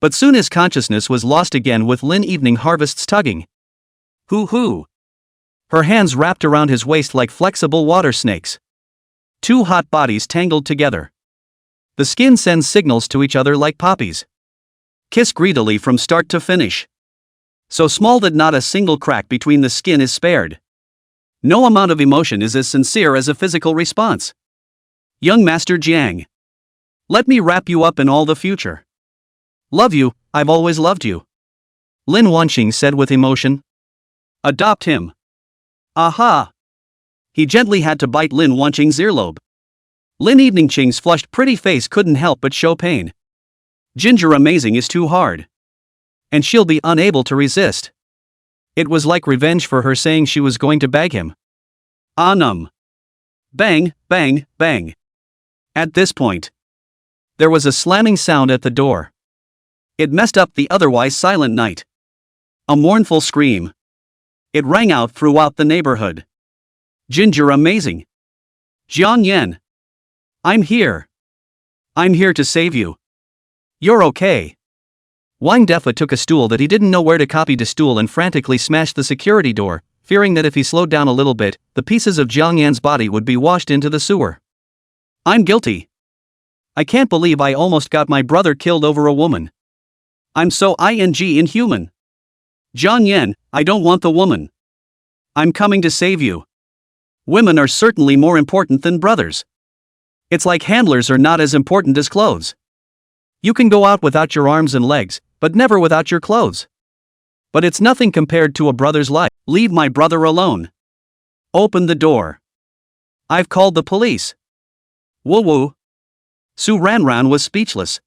But soon his consciousness was lost again with Lin Evening Harvest's tugging. Hoo-hoo. Her hands wrapped around his waist like flexible water snakes. Two hot bodies tangled together. The skin sends signals to each other like poppies. Kiss greedily from start to finish. So small that not a single crack between the skin is spared. No amount of emotion is as sincere as a physical response. Young Master Jiang. Let me wrap you up in all the future. Love you, I've always loved you. Lin Wanqing said with emotion. Adopt him. Aha! He gently had to bite Lin Wanqing's earlobe. Lin Eveningqing's flushed pretty face couldn't help but show pain. Ginger amazing is too hard. And she'll be unable to resist. It was like revenge for her saying she was going to bag him. Anum. Bang, bang, bang. At this point, there was a slamming sound at the door. It messed up the otherwise silent night. A mournful scream. It rang out throughout the neighborhood. Ginger amazing. Jiang Yan. I'm here. I'm here to save you. You're okay. Wang Defa took a stool that he didn't know where to copy to stool and frantically smashed the security door, fearing that if he slowed down a little bit, the pieces of Jiang Yan's body would be washed into the sewer. I'm guilty. I can't believe I almost got my brother killed over a woman. I'm so inhuman. Jiang Yan, I don't want the woman. I'm coming to save you. Women are certainly more important than brothers. It's like handlers are not as important as clothes. You can go out without your arms and legs, but never without your clothes. But it's nothing compared to a brother's life. Leave my brother alone. Open the door. I've called the police. Woo woo. Su Ranran was speechless.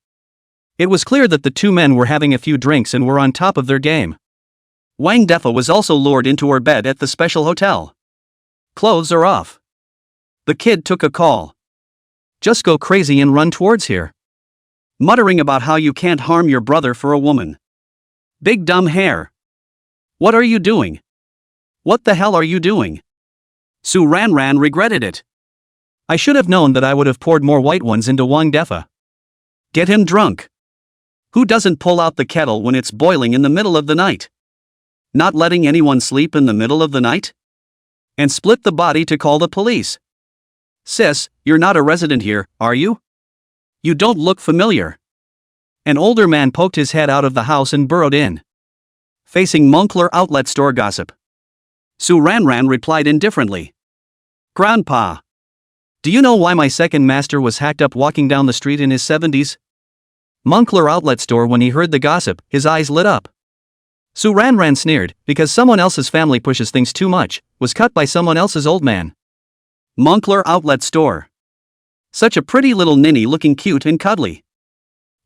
It was clear that the two men were having a few drinks and were on top of their game. Wang Defa was also lured into her bed at the special hotel. Clothes are off. The kid took a call. Just go crazy and run towards here. Muttering about how you can't harm your brother for a woman. Big dumb hair. What are you doing? What the hell are you doing? Su Ranran regretted it. I should have known that I would have poured more white ones into Wang Defa. Get him drunk. Who doesn't pull out the kettle when it's boiling in the middle of the night? Not letting anyone sleep in the middle of the night? And split the body to call the police. Sis, you're not a resident here, are you? You don't look familiar. An older man poked his head out of the house and burrowed in. Facing Moncler outlet store gossip. Su Ranran replied indifferently. Grandpa. Do you know why my second master was hacked up walking down the street in his 70s? Moncler outlet store. When he heard the gossip, his eyes lit up. Su Ranran sneered, because someone else's family pushes things too much, was cut by someone else's old man. Moncler outlet store. Such a pretty little ninny looking cute and cuddly.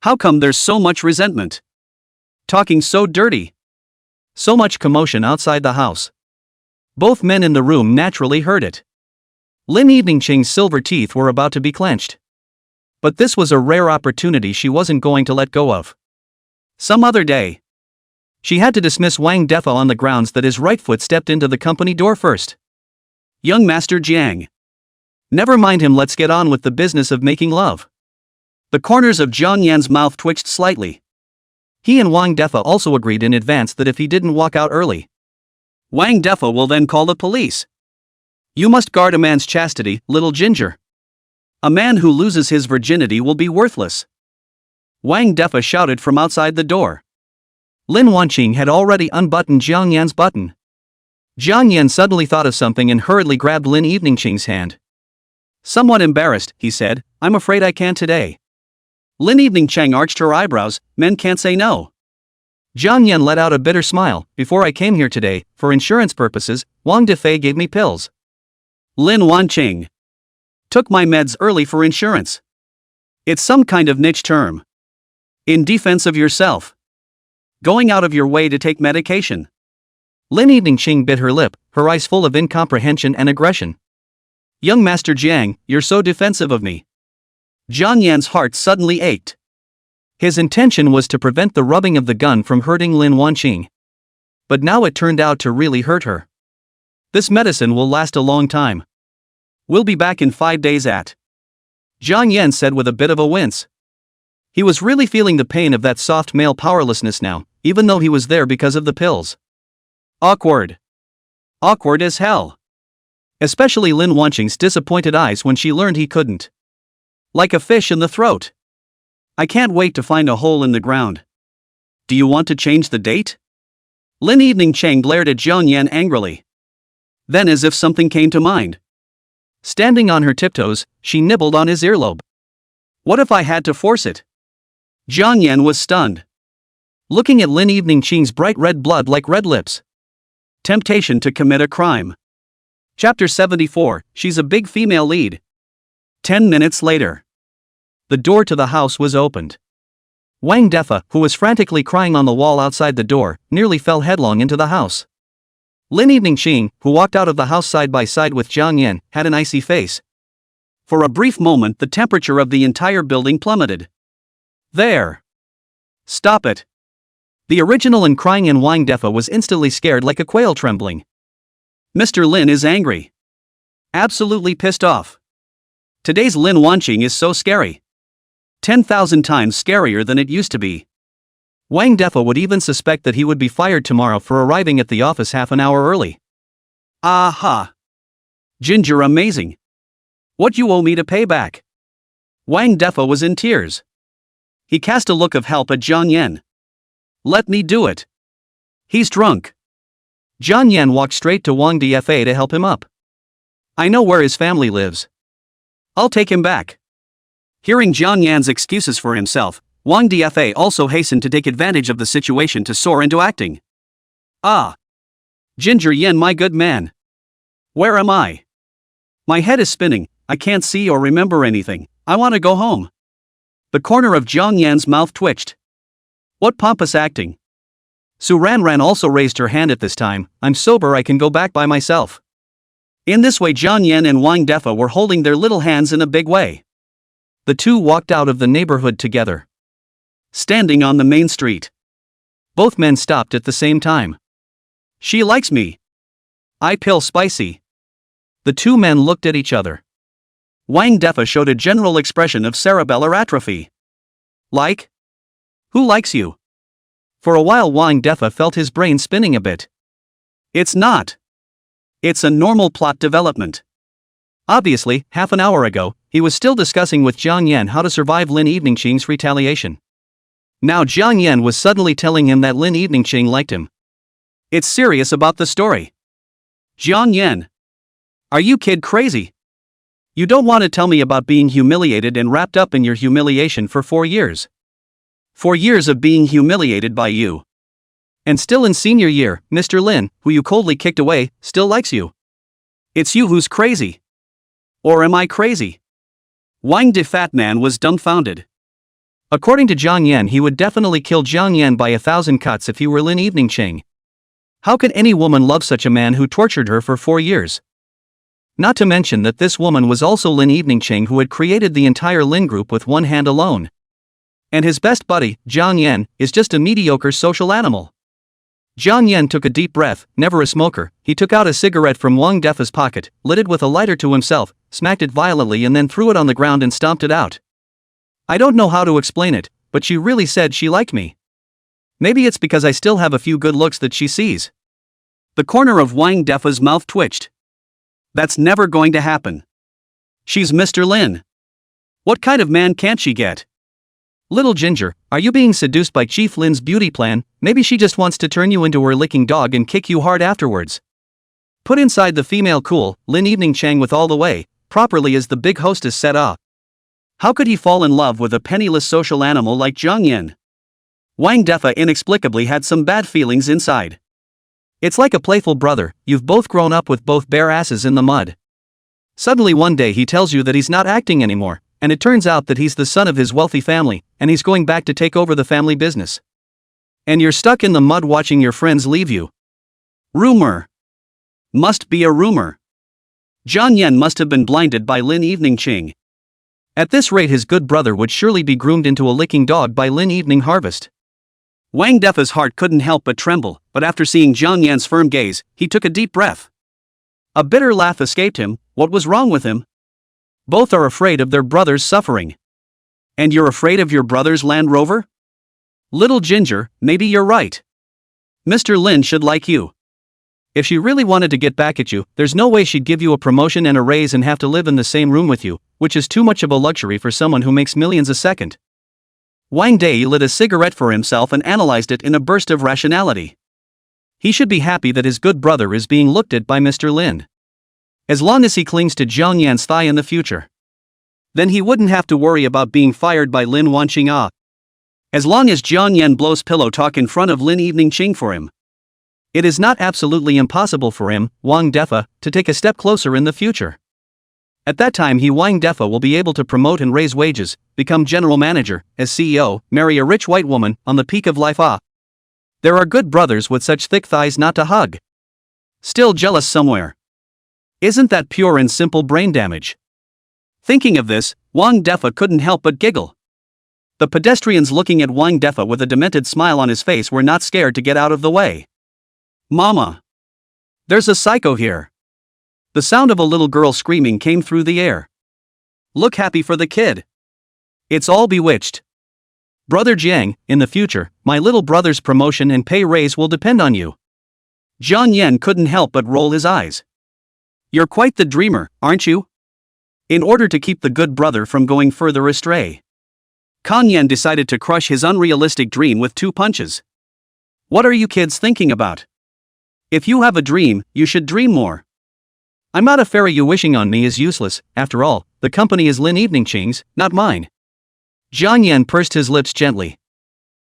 How come there's so much resentment? Talking so dirty. So much commotion outside the house. Both men in the room naturally heard it. Lin Eveningching's silver teeth were about to be clenched. But this was a rare opportunity she wasn't going to let go of. Some other day. She had to dismiss Wang Defa on the grounds that his right foot stepped into the company door first. Young Master Jiang. Never mind him, let's get on with the business of making love. The corners of Jiang Yan's mouth twitched slightly. He and Wang Defa also agreed in advance that if he didn't walk out early, Wang Defa will then call the police. You must guard a man's chastity, little Ginger. A man who loses his virginity will be worthless. Wang Defa shouted from outside the door. Lin Wanqing had already unbuttoned Jiang Yan's button. Jiang Yan suddenly thought of something and hurriedly grabbed Lin Eveningching's hand. Somewhat embarrassed, he said, I'm afraid I can't today. Lin Eveningching arched her eyebrows, men can't say no. Jiang Yan let out a bitter smile. Before I came here today, for insurance purposes, Wang Defei gave me pills. Lin Wanqing. Took my meds early for insurance. It's some kind of niche term. In defense of yourself. Going out of your way to take medication. Lin Eveningching bit her lip, her eyes full of incomprehension and aggression. Young Master Jiang, you're so defensive of me. Jiang Yan's heart suddenly ached. His intention was to prevent the rubbing of the gun from hurting Lin Wanqing. But now it turned out to really hurt her. This medicine will last a long time. We'll be back in 5 days at. Jiang Yan said with a bit of a wince. He was really feeling the pain of that soft male powerlessness now, even though he was there because of the pills. Awkward. Awkward as hell. Especially Lin Wanqing's disappointed eyes when she learned he couldn't. Like a fish in the throat. I can't wait to find a hole in the ground. Do you want to change the date? Lin Eveningching glared at Jiang Yan angrily. Then, as if something came to mind, standing on her tiptoes, she nibbled on his earlobe. What if I had to force it? Jiang Yan was stunned. Looking at Lin Eveningching's bright red blood like red lips. Temptation to commit a crime. Chapter 74, She's a big female lead. 10 minutes later. The door to the house was opened. Wang Defa, who was frantically crying on the wall outside the door, nearly fell headlong into the house. Lin Eveningching, who walked out of the house side by side with Jiang Yan, had an icy face, For a brief moment, the temperature of the entire building plummeted. There! Stop it! The original and crying in Wang Defa was instantly scared like a quail trembling. Mr. Lin is angry. Absolutely pissed off. Today's Lin Wanqing is so scary. 10,000 times scarier than it used to be. Wang Defa would even suspect that he would be fired tomorrow for arriving at the office half an hour early. Aha! Ginger, amazing. What you owe me to pay back? Wang Defa was in tears. He cast a look of help at Jiang Yan. Let me do it. He's drunk. Jiang Yan walked straight to Wang Defa to help him up. I know where his family lives. I'll take him back. Hearing Jiang Yan's excuses for himself, Wang Defa also hastened to take advantage of the situation to soar into acting. Ah! Ginger Yan, my good man. Where am I? My head is spinning, I can't see or remember anything, I want to go home. The corner of Jiang Yan's mouth twitched. What pompous acting. Su Ranran also raised her hand at this time. I'm sober, I can go back by myself. In this way, Jiang Yan and Wang Defa were holding their little hands in a big way. The two walked out of the neighborhood together. Standing on the main street. Both men stopped at the same time. She likes me. I pill spicy. The two men looked at each other. Wang Defa showed a general expression of cerebellar atrophy. Like? Who likes you? For a while Wang Defa felt his brain spinning a bit. It's not. It's a normal plot development. Obviously, half an hour ago, he was still discussing with Jiang Yan how to survive Lin Eveningqing's retaliation. Now Jiang Yan was suddenly telling him that Lin Eveningqing liked him. It's serious about the story. Jiang Yan. Are you kid crazy? You don't want to tell me about being humiliated and wrapped up in your humiliation for 4 years. 4 years of being humiliated by you. And still in senior year, Mr. Lin, who you coldly kicked away, still likes you. It's you who's crazy. Or am I crazy? Wang Defatnan was dumbfounded. According to Jiang Yan, he would definitely kill Jiang Yan by 1,000 cuts if he were Lin Eveningqing. How could any woman love such a man who tortured her for 4 years? Not to mention that this woman was also Lin Eveningqing, who had created the entire Lin group with one hand alone. And his best buddy, Jiang Yan, is just a mediocre social animal. Jiang Yan took a deep breath. Never a smoker, he took out a cigarette from Wang Defa's pocket, lit it with a lighter to himself, smacked it violently and then threw it on the ground and stomped it out. I don't know how to explain it, but she really said she liked me. Maybe it's because I still have a few good looks that she sees. The corner of Wang Defa's mouth twitched. That's never going to happen. She's Mr. Lin. What kind of man can't she get? Little Ginger, are you being seduced by Chief Lin's beauty plan? Maybe she just wants to turn you into her licking dog and kick you hard afterwards. Put inside the female cool, Lin Eveningqing with all the way, properly as the big hostess set off. How could he fall in love with a penniless social animal like Jiang Yan? Wang Defa inexplicably had some bad feelings inside. It's like a playful brother, you've both grown up with both bare asses in the mud. Suddenly one day he tells you that he's not acting anymore, and it turns out that he's the son of his wealthy family, and he's going back to take over the family business. And you're stuck in the mud watching your friends leave you. Rumor. Must be a rumor. Jiang Yan must have been blinded by Lin Eveningqing. At this rate his good brother would surely be groomed into a licking dog by Lin Evening Harvest. Wang Defa's heart couldn't help but tremble, but after seeing Jiang Yan's firm gaze, he took a deep breath. A bitter laugh escaped him. What was wrong with him? Both are afraid of their brother's suffering. And you're afraid of your brother's Land Rover? Little Ginger, maybe you're right. Mr. Lin should like you. If she really wanted to get back at you, there's no way she'd give you a promotion and a raise and have to live in the same room with you, which is too much of a luxury for someone who makes millions a second. Wang Dei lit a cigarette for himself and analyzed it in a burst of rationality. He should be happy that his good brother is being looked at by Mr. Lin. As long as he clings to Jiang Yan's thigh in the future. Then he wouldn't have to worry about being fired by Lin Wanqing. As long as Jiang Yan blows pillow talk in front of Lin Eveningqing for him. It is not absolutely impossible for him, Wang Defa, to take a step closer in the future. At that time Wang Defa will be able to promote and raise wages, become general manager, as CEO, marry a rich white woman, on the peak of life. There are good brothers with such thick thighs not to hug. Still jealous somewhere. Isn't that pure and simple brain damage? Thinking of this, Wang Defa couldn't help but giggle. The pedestrians looking at Wang Defa with a demented smile on his face were not scared to get out of the way. Mama! There's a psycho here! The sound of a little girl screaming came through the air. Look happy for the kid. It's all bewitched. Brother Jiang, in the future, my little brother's promotion and pay raise will depend on you. Jiang Yan couldn't help but roll his eyes. You're quite the dreamer, aren't you? In order to keep the good brother from going further astray, Kan Yan decided to crush his unrealistic dream with 2 punches. What are you kids thinking about? If you have a dream, you should dream more. I'm not a fairy. You wishing on me is useless. After all, the company is Lin Evening Ching's, not mine. Jiang Yan pursed his lips gently.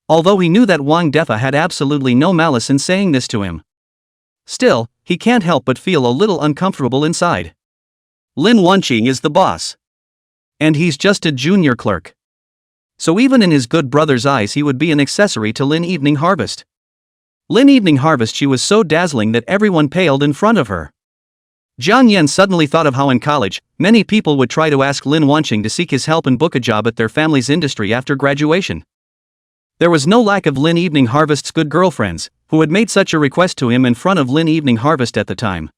Although he knew that Wang Defa had absolutely no malice in saying this to him, still, he can't help but feel a little uncomfortable inside. Lin Wanqing is the boss. And he's just a junior clerk. So even in his good brother's eyes he would be an accessory to Lin Evening Harvest. Lin Evening Harvest, she was so dazzling that everyone paled in front of her. Jiang Yan suddenly thought of how in college, many people would try to ask Lin Wanqing to seek his help and book a job at their family's industry after graduation. There was no lack of Lin Evening Harvest's good girlfriends, who had made such a request to him in front of Lin Evening Harvest at the time.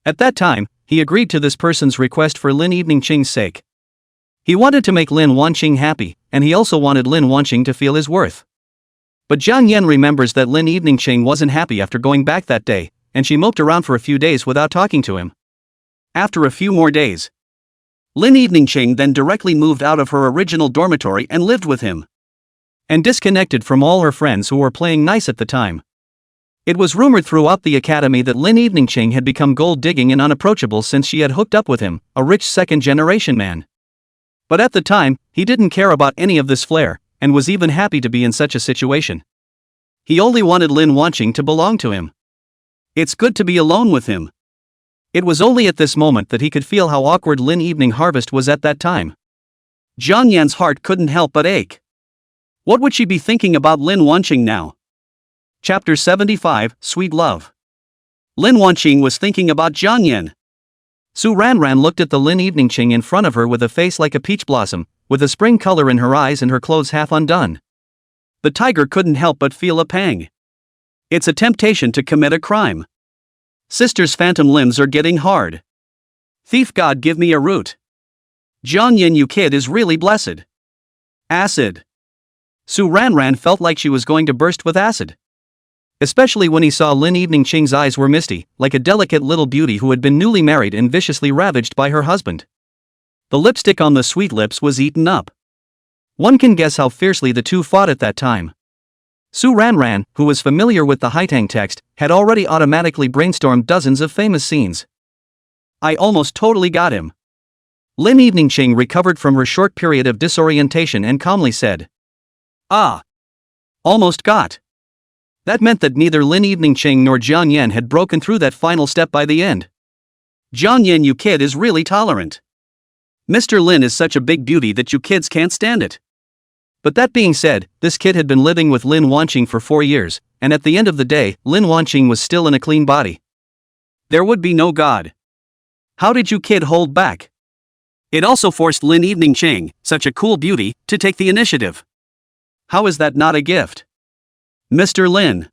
At that time, he agreed to this person's request for Lin Evening Ching's sake. He wanted to make Lin Wanqing happy, and he also wanted Lin Wanqing to feel his worth. But Jiang Yan remembers that Lin Evening Ching wasn't happy after going back that day, and she moped around for a few days without talking to him. After a few more days, Lin Evening Ching then directly moved out of her original dormitory and lived with him. And disconnected from all her friends who were playing nice at the time. It was rumored throughout the academy that Lin Evening Ching had become gold-digging and unapproachable since she had hooked up with him, a rich second-generation man. But at the time, he didn't care about any of this flair, and was even happy to be in such a situation. He only wanted Lin Wanqing to belong to him. It's good to be alone with him. It was only at this moment that he could feel how awkward Lin Evening Harvest was at that time. Jiang Yan's heart couldn't help but ache. What would she be thinking about Lin Wanqing now? Chapter 75, Sweet Love. Lin Wanqing was thinking about Jiang Yan. Su Ranran looked at the Lin Evening Ching in front of her with a face like a peach blossom, with a spring color in her eyes and her clothes half undone. The tiger couldn't help but feel a pang. It's a temptation to commit a crime. Sister's phantom limbs are getting hard. Thief God, give me a root. Jiang Yan, you kid is really blessed. Acid. Su Ranran felt like she was going to burst with acid. Especially when he saw Lin Evening Ching's eyes were misty, like a delicate little beauty who had been newly married and viciously ravaged by her husband. The lipstick on the sweet lips was eaten up. One can guess how fiercely the two fought at that time. Su Ranran, who was familiar with the Haitang text, had already automatically brainstormed dozens of famous scenes. I almost totally got him. Lin Evening Ching recovered from her short period of disorientation and calmly said, Ah! Almost got. That meant that neither Lin Evening Ching nor Jiang Yan had broken through that final step by the end. Jiang Yan, you kid is really tolerant. Mr. Lin is such a big beauty that you kids can't stand it. But that being said, this kid had been living with Lin Wanqing for 4 years, and at the end of the day, Lin Wanqing was still in a clean body. There would be no God. How did you kid hold back? It also forced Lin Evening Ching, such a cool beauty, to take the initiative. How is that not a gift? Mr. Lin.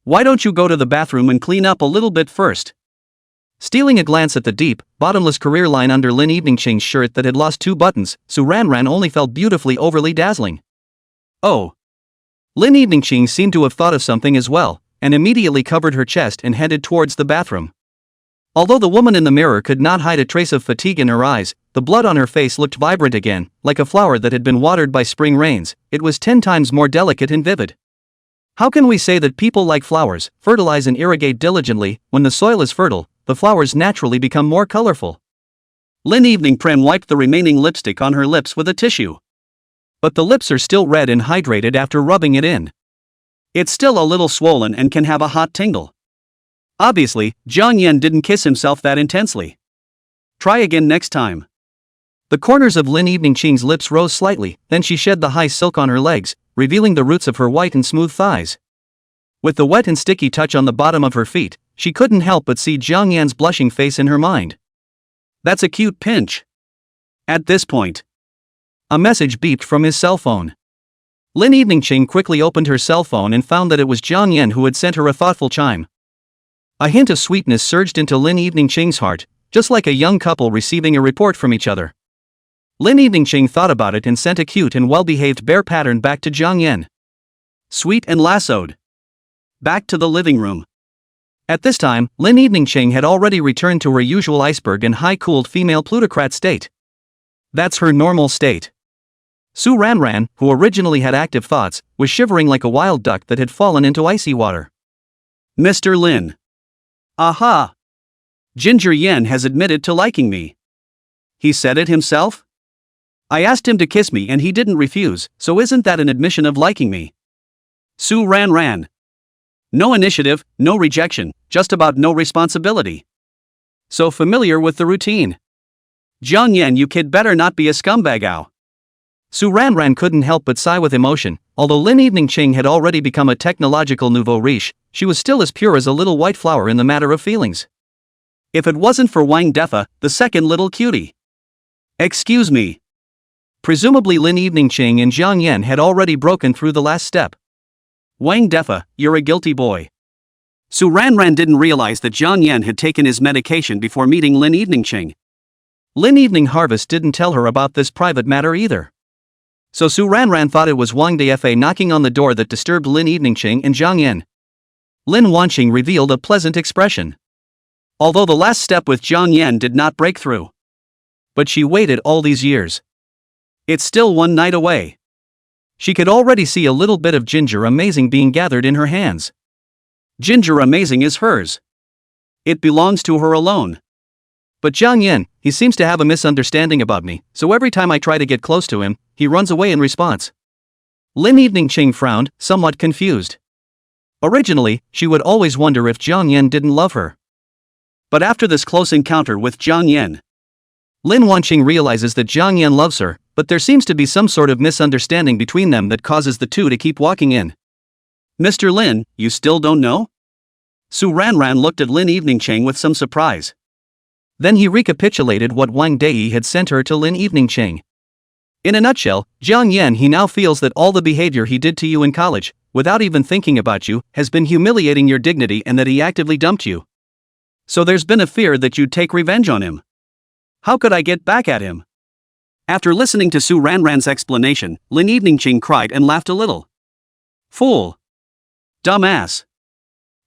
Why don't you go to the bathroom and clean up a little bit first? Stealing a glance at the deep, bottomless career line under Lin Evening Ching's shirt that had lost 2 buttons, Su Ranran only felt beautifully overly dazzling. Oh. Lin Evening Ching seemed to have thought of something as well, and immediately covered her chest and headed towards the bathroom. Although the woman in the mirror could not hide a trace of fatigue in her eyes, the blood on her face looked vibrant again, like a flower that had been watered by spring rains. It was 10 times more delicate and vivid. How can we say that people like flowers, fertilize and irrigate diligently? When the soil is fertile, the flowers naturally become more colorful. Lin Evening Prem wiped the remaining lipstick on her lips with a tissue. But the lips are still red and hydrated after rubbing it in. It's still a little swollen and can have a hot tingle. Obviously, Jiang Yan didn't kiss himself that intensely. Try again next time. The corners of Lin Evening Ching's lips rose slightly, then she shed the high silk on her legs, revealing the roots of her white and smooth thighs. With the wet and sticky touch on the bottom of her feet, she couldn't help but see Jiang Yan's blushing face in her mind. That's a cute pinch. At this point, a message beeped from his cell phone. Lin Eveningching quickly opened her cell phone and found that it was Jiang Yan who had sent her a thoughtful chime. A hint of sweetness surged into Lin Eveningching's heart, just like a young couple receiving a report from each other. Lin Eveningching thought about it and sent a cute and well-behaved bear pattern back to Jiang Yan. Sweet and lassoed. Back to the living room. At this time, Lin Eveningching had already returned to her usual iceberg and high-cooled female plutocrat state. That's her normal state. Su Ranran, who originally had active thoughts, was shivering like a wild duck that had fallen into icy water. Mr. Lin. Aha! Ginger Yen has admitted to liking me. He said it himself? I asked him to kiss me and he didn't refuse, so isn't that an admission of liking me? Su Ranran. No initiative, no rejection, just about no responsibility. So familiar with the routine. Jiang Yan, you kid better not be a scumbag ow. Su Ranran couldn't help but sigh with emotion. Although Lin Eveningching had already become a technological nouveau riche, she was still as pure as a little white flower in the matter of feelings. If it wasn't for Wang Defa, the second little cutie. Excuse me. Presumably Lin Eveningching and Jiang Yan had already broken through the last step. Wang Defa, you're a guilty boy. Su Ranran didn't realize that Jiang Yan had taken his medication before meeting Lin Eveningching. Lin Evening Harvest didn't tell her about this private matter either. So Su Ranran thought it was Wang Defa knocking on the door that disturbed Lin Eveningching and Jiang Yan. Lin Wanqing revealed a pleasant expression. Although the last step with Jiang Yan did not break through. But she waited all these years. It's still one night away. She could already see a little bit of ginger amazing being gathered in her hands. Ginger amazing is hers. It belongs to her alone. But Jiang Yan, he seems to have a misunderstanding about me, so every time I try to get close to him, he runs away in response. Lin Eveningching frowned, somewhat confused. Originally, she would always wonder if Jiang Yan didn't love her. But after this close encounter with Jiang Yan, Lin Wanqing realizes that Jiang Yan loves her, but there seems to be some sort of misunderstanding between them that causes the two to keep walking in. Mr. Lin, you still don't know? Su Ranran looked at Lin Eveningching with some surprise. Then he recapitulated what Wang Dei had sent her to Lin Eveningching. In a nutshell, Jiang Yan, he now feels that all the behavior he did to you in college, without even thinking about you, has been humiliating your dignity and that he actively dumped you. So there's been a fear that you'd take revenge on him. How could I get back at him? After listening to Su Ranran's explanation, Lin Eveningching cried and laughed a little. Fool. Dumbass.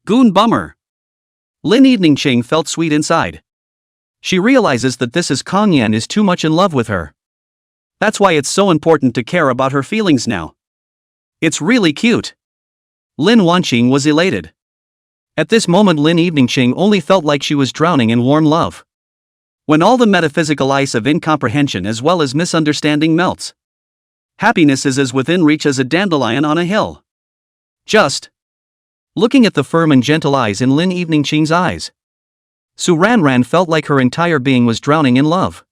Goon bummer. Lin Eveningching felt sweet inside. She realizes that this is Kong Yan is too much in love with her. That's why it's so important to care about her feelings now. It's really cute. Lin Wanqing was elated. At this moment Lin Eveningching only felt like she was drowning in warm love. When all the metaphysical ice of incomprehension as well as misunderstanding melts. Happiness is as within reach as a dandelion on a hill. Just looking at the firm and gentle eyes in Lin Eveningching's eyes, Su Ranran felt like her entire being was drowning in love.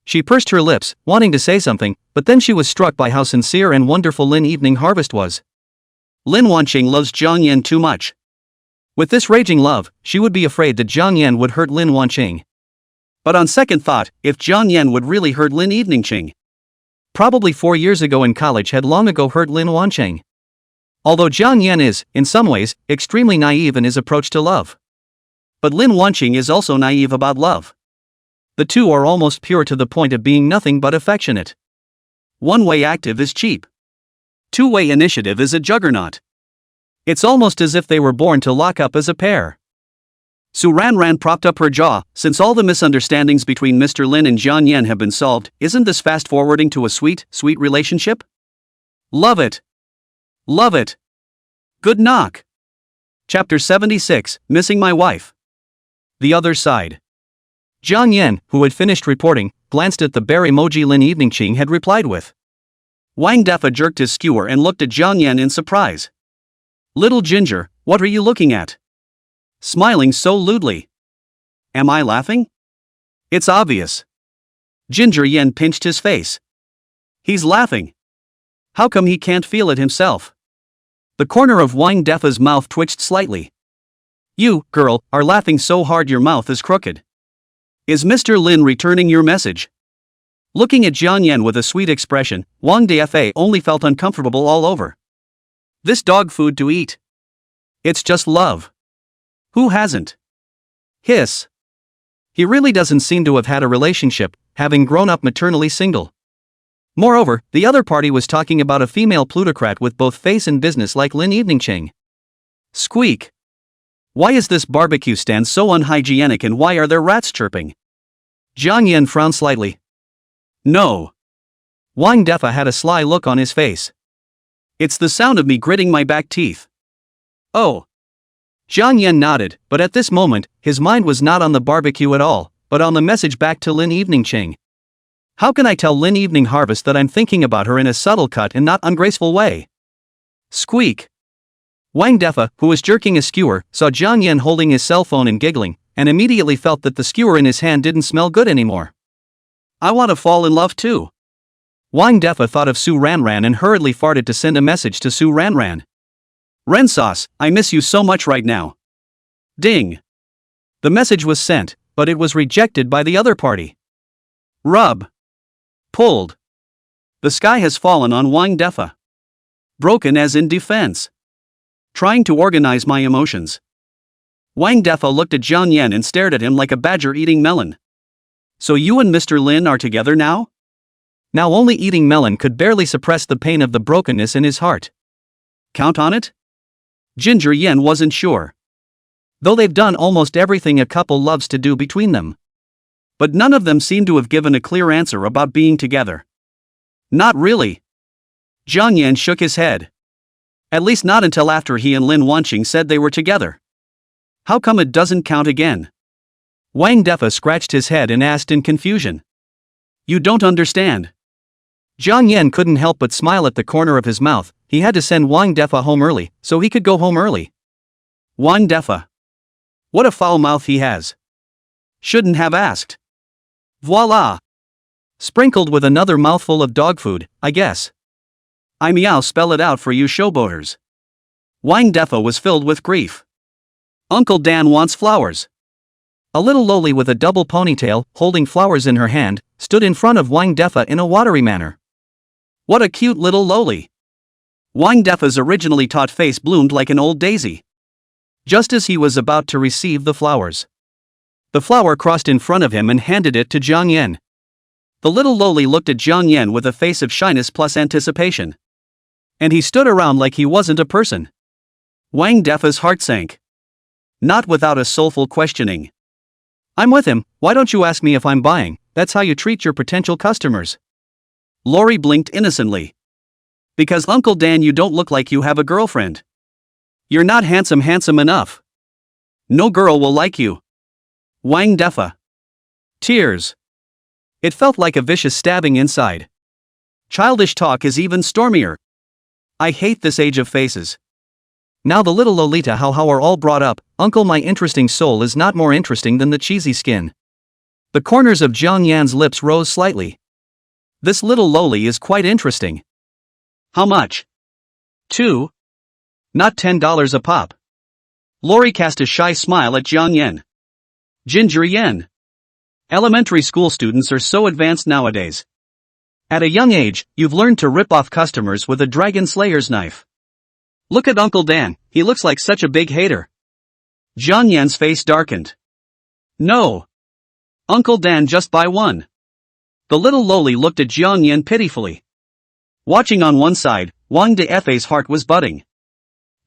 She pursed her lips, wanting to say something, but then she was struck by how sincere and wonderful Lin Evening Harvest was. Lin Wanqing loves Jiang Yan too much. With this raging love, she would be afraid that Jiang Yan would hurt Lin Wanqing. But on second thought, if Jiang Yan would really hurt Lin Eveningching, probably 4 years ago in college had long ago hurt Lin Wanqing. Although Jiang Yan is, in some ways, extremely naive in his approach to love. But Lin Wanqing is also naive about love. The two are almost pure to the point of being nothing but affectionate. One-way active is cheap. Two-way initiative is a juggernaut. It's almost as if they were born to lock up as a pair. Su Ranran propped up her jaw. Since all the misunderstandings between Mr. Lin and Jiang Yan have been solved, isn't this fast-forwarding to a sweet, sweet relationship? Love it. Love it. Good knock. Chapter 76, Missing My Wife. The Other Side. Jiang Yan, who had finished reporting, glanced at the bear emoji Lin Eveningching had replied with. Wang Defa jerked his skewer and looked at Jiang Yan in surprise. Little Ginger, what are you looking at? Smiling so lewdly. Am I laughing? It's obvious. Ginger Yan pinched his face. He's laughing. How come he can't feel it himself? The corner of Wang Defa's mouth twitched slightly. You, girl, are laughing so hard your mouth is crooked. Is Mr. Lin returning your message? Looking at Jiang Yan with a sweet expression, Wang Defa only felt uncomfortable all over. This dog food to eat. It's just love. Who hasn't? Hiss. He really doesn't seem to have had a relationship, having grown up maternally single. Moreover, the other party was talking about a female plutocrat with both face and business like Lin Eveningching. Squeak. Why is this barbecue stand so unhygienic and why are there rats chirping? Jiang Yan frowned slightly. No. Wang Defa had a sly look on his face. It's the sound of me gritting my back teeth. Oh. Jiang Yan nodded, but at this moment, his mind was not on the barbecue at all, but on the message back to Lin Eveningching. How can I tell Lin Evening Harvest that I'm thinking about her in a subtle cut and not ungraceful way? Squeak. Wang Defa, who was jerking a skewer, saw Jiang Yan holding his cell phone and giggling, and immediately felt that the skewer in his hand didn't smell good anymore. I want to fall in love too. Wang Defa thought of Su Ranran and hurriedly farted to send a message to Su Ranran. Ren sauce, I miss you so much right now. Ding. The message was sent, but it was rejected by the other party. Rub. Pulled. The sky has fallen on Wang Defa. Broken as in defense. Trying to organize my emotions. Wang Defa looked at Jiang Yan and stared at him like a badger eating melon. So you and Mr. Lin are together now? Now only eating melon could barely suppress the pain of the brokenness in his heart. Count on it? Ginger Yen wasn't sure. Though they've done almost everything a couple loves to do between them. But none of them seemed to have given a clear answer about being together. Not really. Jiang Yan shook his head. At least not until after he and Lin Wanqing said they were together. How come it doesn't count again? Wang Defa scratched his head and asked in confusion. You don't understand. Jiang Yan couldn't help but smile at the corner of his mouth. He had to send Wang Defa home early, so he could go home early. Wang Defa. What a foul mouth he has. Shouldn't have asked. Voila. Sprinkled with another mouthful of dog food, I guess. I meow spell it out for you showboaters. Wang Defa was filled with grief. Uncle Dan wants flowers. A little loli with a double ponytail, holding flowers in her hand, stood in front of Wang Defa in a watery manner. What a cute little loli. Wang Defa's originally taut face bloomed like an old daisy. Just as he was about to receive the flowers. The flower crossed in front of him and handed it to Jiang Yan. The little loli looked at Jiang Yan with a face of shyness plus anticipation. And he stood around like he wasn't a person. Wang Defa's heart sank. Not without a soulful questioning. I'm with him, why don't you ask me if I'm buying? That's how you treat your potential customers. Lori blinked innocently. Because Uncle Dan, you don't look like you have a girlfriend. You're not handsome enough. No girl will like you. Wang Defa. Tears. It felt like a vicious stabbing inside. Childish talk is even stormier. I hate this age of faces. Now the little Lolita how are all brought up, uncle my interesting soul is not more interesting than the cheesy skin. The corners of Jiang Yan's lips rose slightly. This little loli is quite interesting. How much? 2? Not $10 a pop. Lori cast a shy smile at Jiang Yan. Ginger Yen. Elementary school students are so advanced nowadays. At a young age, you've learned to rip off customers with a dragon slayer's knife. Look at Uncle Dan, he looks like such a big hater. Jiang Yan's face darkened. No. Uncle Dan, just buy one. The little loli looked at Jiang Yan pitifully. Watching on one side, Wang Defa's heart was budding.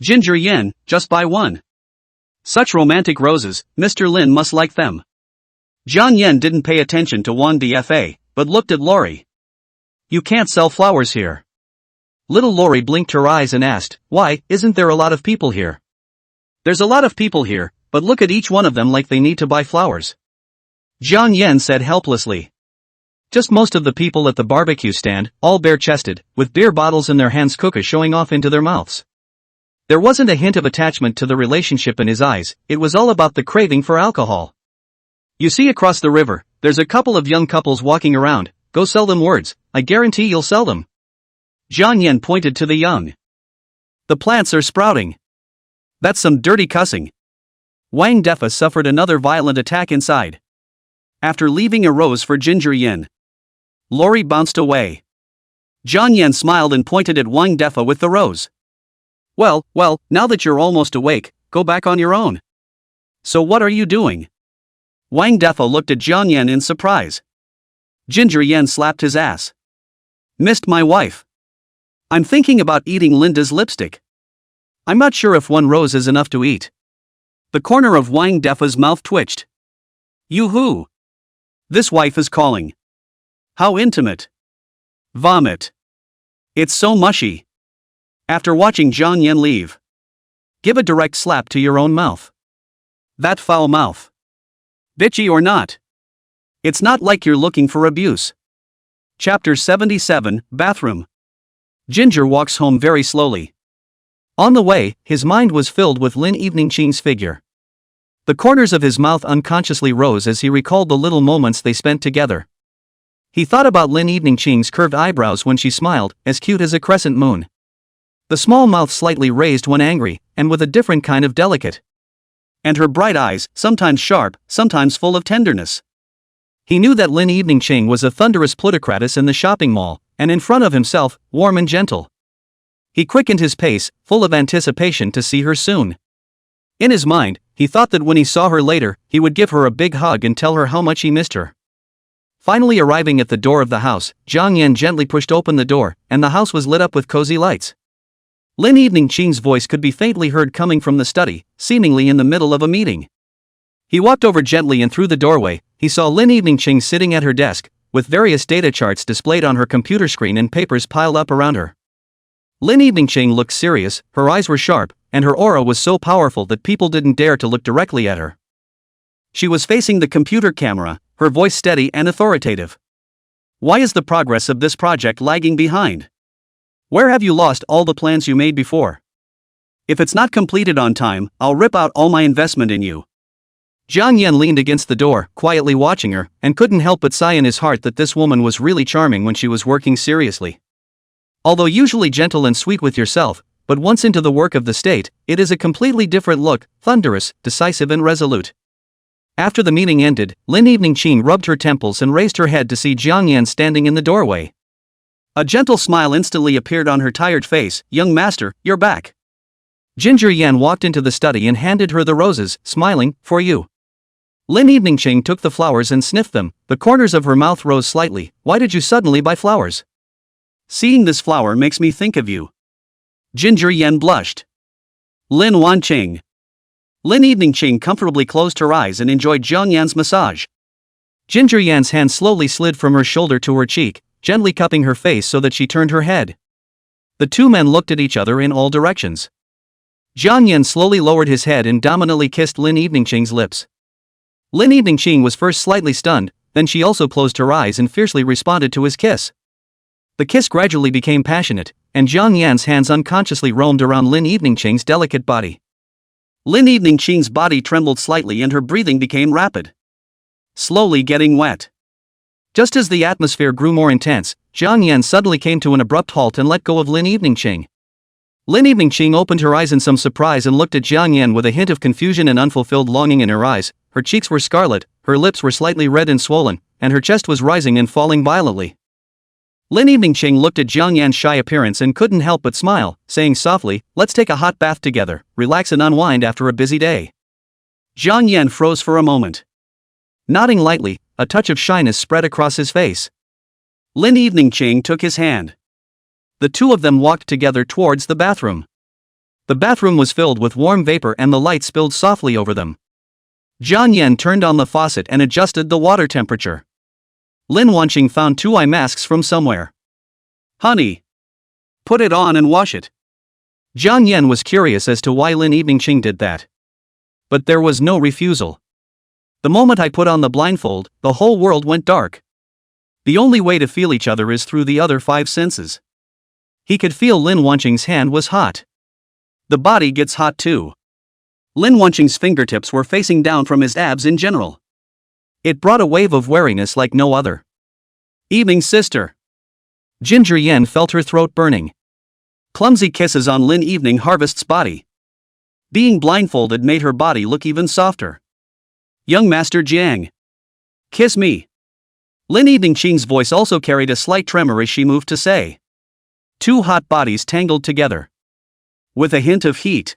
Ginger Yen, just buy one. Such romantic roses, Mr. Lin must like them. Jiang Yan didn't pay attention to Wang Defa, but looked at Lori. You can't sell flowers here. Little Lori blinked her eyes and asked, why, isn't there a lot of people here? There's a lot of people here, but look at each one of them like they need to buy flowers. Jiang Yan said helplessly. Just most of the people at the barbecue stand, all bare-chested, with beer bottles in their hands, cookies showing off into their mouths. There wasn't a hint of attachment to the relationship in his eyes, it was all about the craving for alcohol. You see across the river, there's a couple of young couples walking around, go sell them words, I guarantee you'll sell them. Jiang Yan pointed to the young. The plants are sprouting. That's some dirty cussing. Wang Defa suffered another violent attack inside. After leaving a rose for Ginger Yen. Lori bounced away. Jiang Yan smiled and pointed at Wang Defa with the rose. Well, now that you're almost awake, go back on your own. So what are you doing? Wang Defa looked at Jiang Yan in surprise. Ginger Yan slapped his ass. Missed my wife. I'm thinking about eating Linda's lipstick. I'm not sure if one rose is enough to eat. The corner of Wang Defa's mouth twitched. Yoo-hoo! This wife is calling. How intimate. Vomit. It's so mushy. After watching Jiang Yan leave. Give a direct slap to your own mouth. That foul mouth. Bitchy or not. It's not like you're looking for abuse. Chapter 77, Bathroom. Ginger walks home very slowly. On the way, his mind was filled with Lin Eveningqing's figure. The corners of his mouth unconsciously rose as he recalled the little moments they spent together. He thought about Lin Eveningqing's curved eyebrows when she smiled, as cute as a crescent moon. The small mouth slightly raised when angry, and with a different kind of delicate. And her bright eyes, sometimes sharp, sometimes full of tenderness. He knew that Lin Eveningqing was a thunderous plutocratus in the shopping mall, and in front of himself, warm and gentle. He quickened his pace, full of anticipation to see her soon. In his mind, he thought that when he saw her later, he would give her a big hug and tell her how much he missed her. Finally arriving at the door of the house, Jiang Yan gently pushed open the door, and the house was lit up with cozy lights. Lin Eveningqing's voice could be faintly heard coming from the study, seemingly in the middle of a meeting. He walked over gently and through the doorway, he saw Lin Eveningqing sitting at her desk, with various data charts displayed on her computer screen and papers piled up around her. Lin Eveningqing looked serious, her eyes were sharp, and her aura was so powerful that people didn't dare to look directly at her. She was facing the computer camera, her voice steady and authoritative. Why is the progress of this project lagging behind? Where have you lost all the plans you made before? If it's not completed on time, I'll rip out all my investment in you. Jiang Yan leaned against the door, quietly watching her, and couldn't help but sigh in his heart that this woman was really charming when she was working seriously. Although usually gentle and sweet with yourself, but once into the work of the state, it is a completely different look, thunderous, decisive and resolute. After the meeting ended, Lin Eveningqing rubbed her temples and raised her head to see Jiang Yan standing in the doorway. A gentle smile instantly appeared on her tired face. Young master, you're back. Ginger Yan walked into the study and handed her the roses, smiling, for you. Lin Eveningqing took the flowers and sniffed them, the corners of her mouth rose slightly. Why did you suddenly buy flowers? Seeing this flower makes me think of you. Ginger Yan blushed. Lin Wanqing. Lin Eveningqing comfortably closed her eyes and enjoyed Jiang Yan's massage. Ginger Yan's hand slowly slid from her shoulder to her cheek, gently cupping her face so that she turned her head. The two men looked at each other in all directions. Jiang Yan slowly lowered his head and dominantly kissed Lin Eveningqing's lips. Lin Eveningqing was first slightly stunned, then she also closed her eyes and fiercely responded to his kiss. The kiss gradually became passionate, and Jiang Yan's hands unconsciously roamed around Lin Eveningqing's delicate body. Lin Eveningqing's body trembled slightly and her breathing became rapid. Slowly getting wet. Just as the atmosphere grew more intense, Jiang Yan suddenly came to an abrupt halt and let go of Lin Eveningqing. Lin Eveningqing opened her eyes in some surprise and looked at Jiang Yan with a hint of confusion and unfulfilled longing in her eyes. Her cheeks were scarlet, her lips were slightly red and swollen, and her chest was rising and falling violently. Lin Eveningqing looked at Jiang Yan's shy appearance and couldn't help but smile, saying softly, let's take a hot bath together, relax and unwind after a busy day. Jiang Yan froze for a moment. Nodding lightly, a touch of shyness spread across his face. Lin Eveningqing took his hand. The two of them walked together towards the bathroom. The bathroom was filled with warm vapor and the light spilled softly over them. Jiang Yan turned on the faucet and adjusted the water temperature. Lin Wanqing found 2 eye masks from somewhere. Honey. Put it on and wash it. Jiang Yan was curious as to why Lin Eveningqing did that. But there was no refusal. The moment I put on the blindfold, the whole world went dark. The only way to feel each other is through the other 5 senses. He could feel Lin Wanqing's hand was hot. The body gets hot too. Lin Wanqing's fingertips were facing down from his abs in general. It brought a wave of wariness like no other. Evening sister. Ginger Yan felt her throat burning. Clumsy kisses on Lin Evening Harvest's body. Being blindfolded made her body look even softer. Young Master Jiang. Kiss me. Lin Evening Ching's voice also carried a slight tremor as she moved to say. Two hot bodies tangled together. With a hint of heat.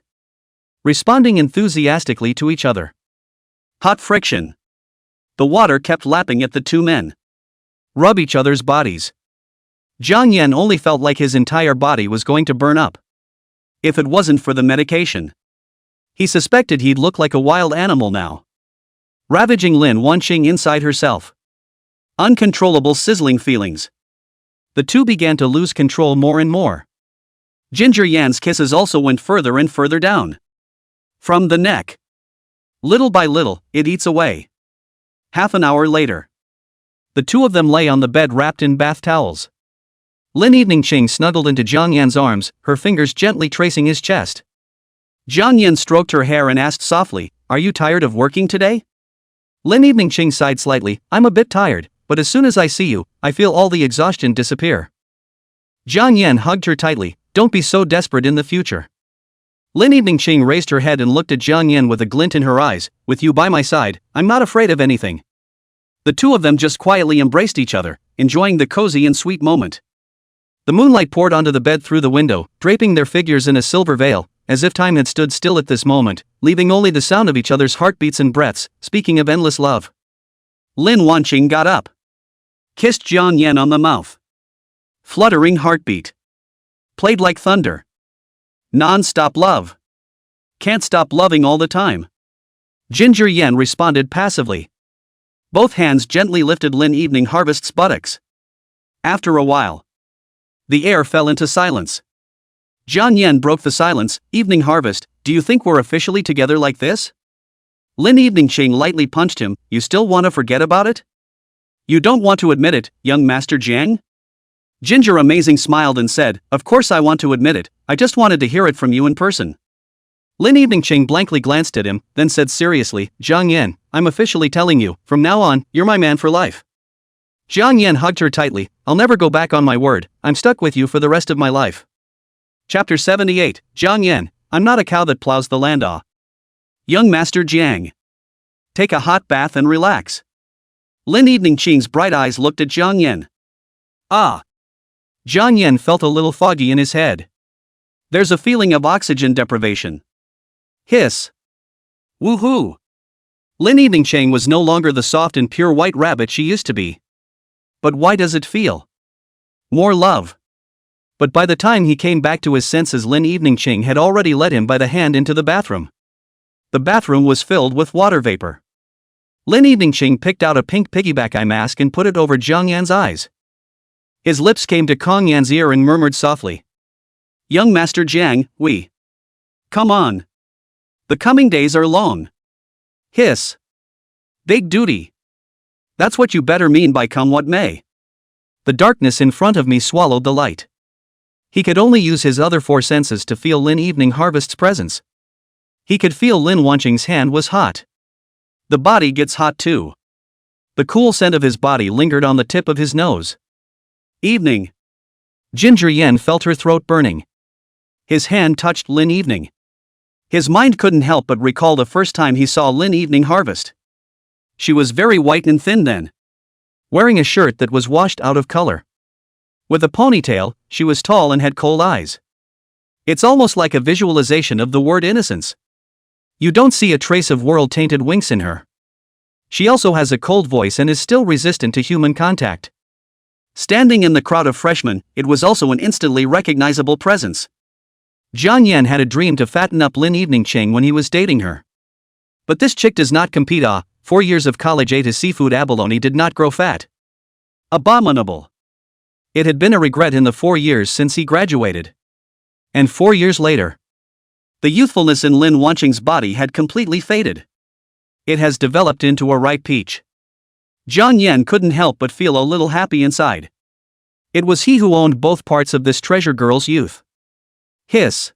Responding enthusiastically to each other. Hot friction. The water kept lapping at the two men. Rub each other's bodies. Jiang Yan only felt like his entire body was going to burn up. If it wasn't for the medication. He suspected he'd look like a wild animal now. Ravaging Lin Wanqing inside herself. Uncontrollable sizzling feelings. The two began to lose control more and more. Ginger Yan's kisses also went further and further down. From the neck. Little by little, it eats away. Half an hour later. The two of them lay on the bed wrapped in bath towels. Lin Evening Ching snuggled into Jiang Yan's arms, her fingers gently tracing his chest. Jiang Yan stroked her hair and asked softly, "Are you tired of working today?" Lin Evening Ching sighed slightly, "I'm a bit tired, but as soon as I see you, I feel all the exhaustion disappear." Jiang Yan hugged her tightly, "Don't be so desperate in the future." Lin Evening Ching raised her head and looked at Jiang Yan with a glint in her eyes, "With you by my side, I'm not afraid of anything." The two of them just quietly embraced each other, enjoying the cozy and sweet moment. The moonlight poured onto the bed through the window, draping their figures in a silver veil, as if time had stood still at this moment, leaving only the sound of each other's heartbeats and breaths, speaking of endless love. Lin Wanqing got up. Kissed Jiang Yan on the mouth. Fluttering heartbeat. Played like thunder. Non-stop love. Can't stop loving all the time. Ginger Yan responded passively. Both hands gently lifted Lin Evening Harvest's buttocks. After a while, the air fell into silence. Jiang Yan broke the silence. "Evening Harvest, do you think we're officially together like this?" Lin Evening Ching lightly punched him. "You still want to forget about it? You don't want to admit it, young Master Jiang?" Ginger Amazing smiled and said, "Of course I want to admit it, I just wanted to hear it from you in person." Lin Evening Ching blankly glanced at him, then said seriously, "Jiang Yan, I'm officially telling you, from now on, you're my man for life." Jiang Yan hugged her tightly, "I'll never go back on my word, I'm stuck with you for the rest of my life." Chapter 78, Jiang Yan, I'm not a cow that plows the land. Young Master Jiang. Take a hot bath and relax. Lin Evening Ching's bright eyes looked at Jiang Yan. Ah. Jiang Yan felt a little foggy in his head. There's a feeling of oxygen deprivation. Hiss. Woohoo. Lin Evening Ching was no longer the soft and pure white rabbit she used to be. But why does it feel? More love. But by the time he came back to his senses, Lin Evening Ching had already led him by the hand into the bathroom. The bathroom was filled with water vapor. Lin Evening Ching picked out a pink piggyback eye mask and put it over Jiang Yan's eyes. His lips came to Kong Yan's ear and murmured softly. Young Master Jiang, we. Come on. The coming days are long. Hiss. Big duty. That's what you better mean by come what may. The darkness in front of me swallowed the light. He could only use his other four senses to feel Lin Evening Harvest's presence. He could feel Lin Wanqing's hand was hot. The body gets hot too. The cool scent of his body lingered on the tip of his nose. Evening. Ginger Yan felt her throat burning. His hand touched Lin Evening. His mind couldn't help but recall the first time he saw Lin Evening Harvest. She was very white and thin then. Wearing a shirt that was washed out of color. With a ponytail, she was tall and had cold eyes. It's almost like a visualization of the word innocence. You don't see a trace of world-tainted winks in her. She also has a cold voice and is still resistant to human contact. Standing in the crowd of freshmen, it was also an instantly recognizable presence. Jiang Yan had a dream to fatten up Lin Evening Ching when he was dating her. But this chick does not compete. 4 years of college ate his seafood abalone did not grow fat. Abominable. It had been a regret in the 4 years since he graduated. And 4 years later, the youthfulness in Lin Wanqing's body had completely faded. It has developed into a ripe peach. Jiang Yan couldn't help but feel a little happy inside. It was he who owned both parts of this treasure girl's youth. Hiss.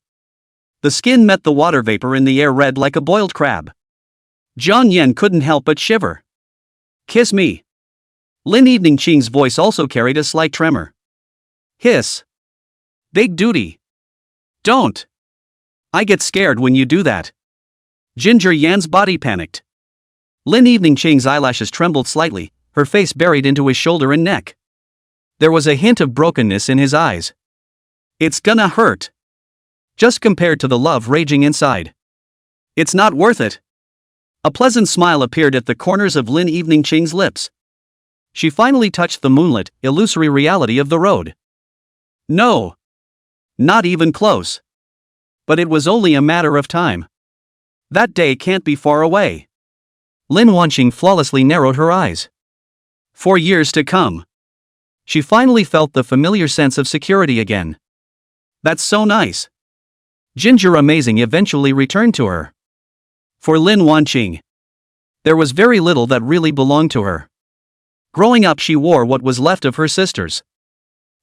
The skin met the water vapor in the air red like a boiled crab. Jiang Yan couldn't help but shiver. Kiss me. Lin Evening Ching's voice also carried a slight tremor. Hiss. Big duty. Don't. I get scared when you do that. Ginger Yan's body panicked. Lin Evening Ching's eyelashes trembled slightly. her face buried into his shoulder and neck. There was a hint of brokenness in his eyes. It's gonna hurt. Just compared to the love raging inside. It's not worth it. A pleasant smile appeared at the corners of Lin Eveningching's lips. She finally touched the moonlit, illusory reality of the road. No. Not even close. But it was only a matter of time. That day can't be far away. Lin Wanqing flawlessly narrowed her eyes. For years to come. She finally felt the familiar sense of security again. That's so nice. Ginger Amazing eventually returned to her. For Lin Wanqing, there was very little that really belonged to her. Growing up, she wore what was left of her sisters.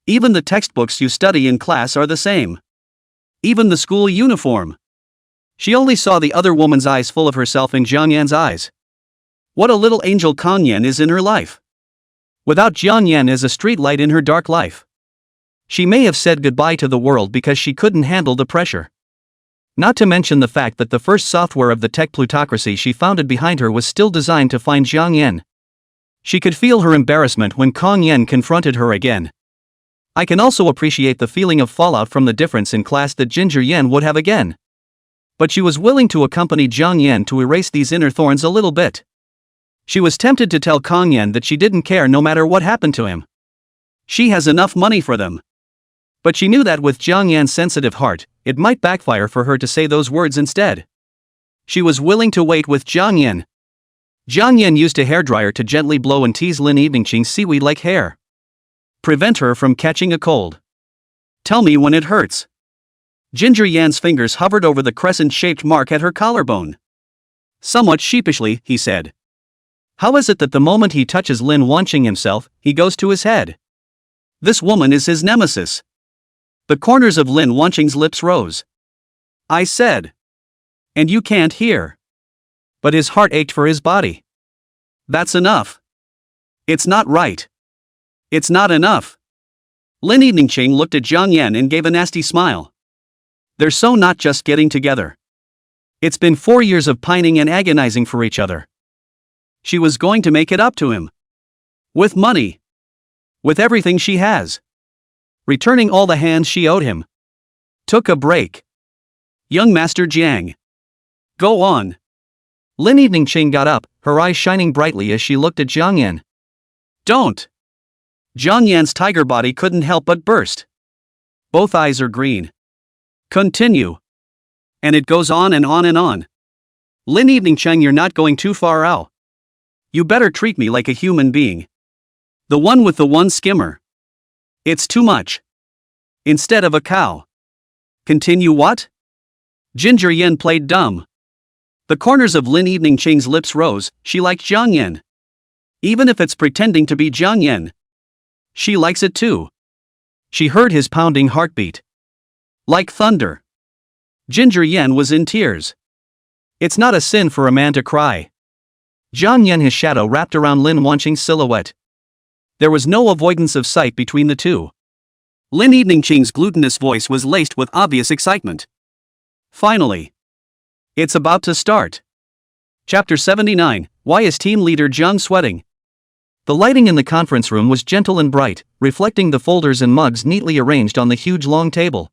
Even the textbooks you study in class are the same. Even the school uniform. She only saw the other woman's eyes full of herself in Jiang Yan's eyes. What a little angel Kang Yan is in her life. Without Jiang Yan as a streetlight in her dark life. She may have said goodbye to the world because she couldn't handle the pressure. Not to mention the fact that the first software of the tech plutocracy she founded behind her was still designed to find Jiang Yan. She could feel her embarrassment when Kang Yan confronted her again. I can also appreciate the feeling of fallout from the difference in class that Ginger Yan would have again. But she was willing to accompany Jiang Yan to erase these inner thorns a little bit. She was tempted to tell Kang Yan that she didn't care no matter what happened to him. She has enough money for them. But she knew that with Jiang Yan's sensitive heart, it might backfire for her to say those words instead. She was willing to wait with Jiang Yan. Jiang Yan used a hairdryer to gently blow and tease Lin Eveningching's seaweed-like hair. Prevent her from catching a cold. Tell me when it hurts. Ginger Yan's fingers hovered over the crescent-shaped mark at her collarbone. Somewhat sheepishly, he said. How is it that the moment he touches Lin Wanqing himself, he goes to his head? This woman is his nemesis. The corners of Lin Wanqing's lips rose. I said. And you can't hear. But his heart ached for his body. That's enough. It's not right. It's not enough. Lin Eveningching looked at Jiang Yan and gave a nasty smile. They're so not just getting together. It's been 4 years of pining and agonizing for each other. She was going to make it up to him. With money. With everything she has. Returning all the hands she owed him. Took a break. Young Master Jiang. Go on. Lin Eveningching got up, her eyes shining brightly as she looked at Jiang Yan. Don't. Jiang Yan's tiger body couldn't help but burst. Both eyes are green. Continue. And it goes on and on and on. Lin Eveningching, you're not going too far out. You better treat me like a human being. The one with the one skimmer. It's too much. Instead of a cow. Continue what? Ginger Yan played dumb. The corners of Lin Eveningching's lips rose. She liked Jiang Yan. Even if it's pretending to be Jiang Yan. She likes it too. She heard his pounding heartbeat. Like thunder. Ginger Yan was in tears. It's not a sin for a man to cry. Jiang Yan, his shadow wrapped around Lin Wanqing's silhouette. There was no avoidance of sight between the two. Lin Eveningching's glutinous voice was laced with obvious excitement. Finally. It's about to start. Chapter 79, Why is Team Leader Jiang sweating? The lighting in the conference room was gentle and bright, reflecting the folders and mugs neatly arranged on the huge long table.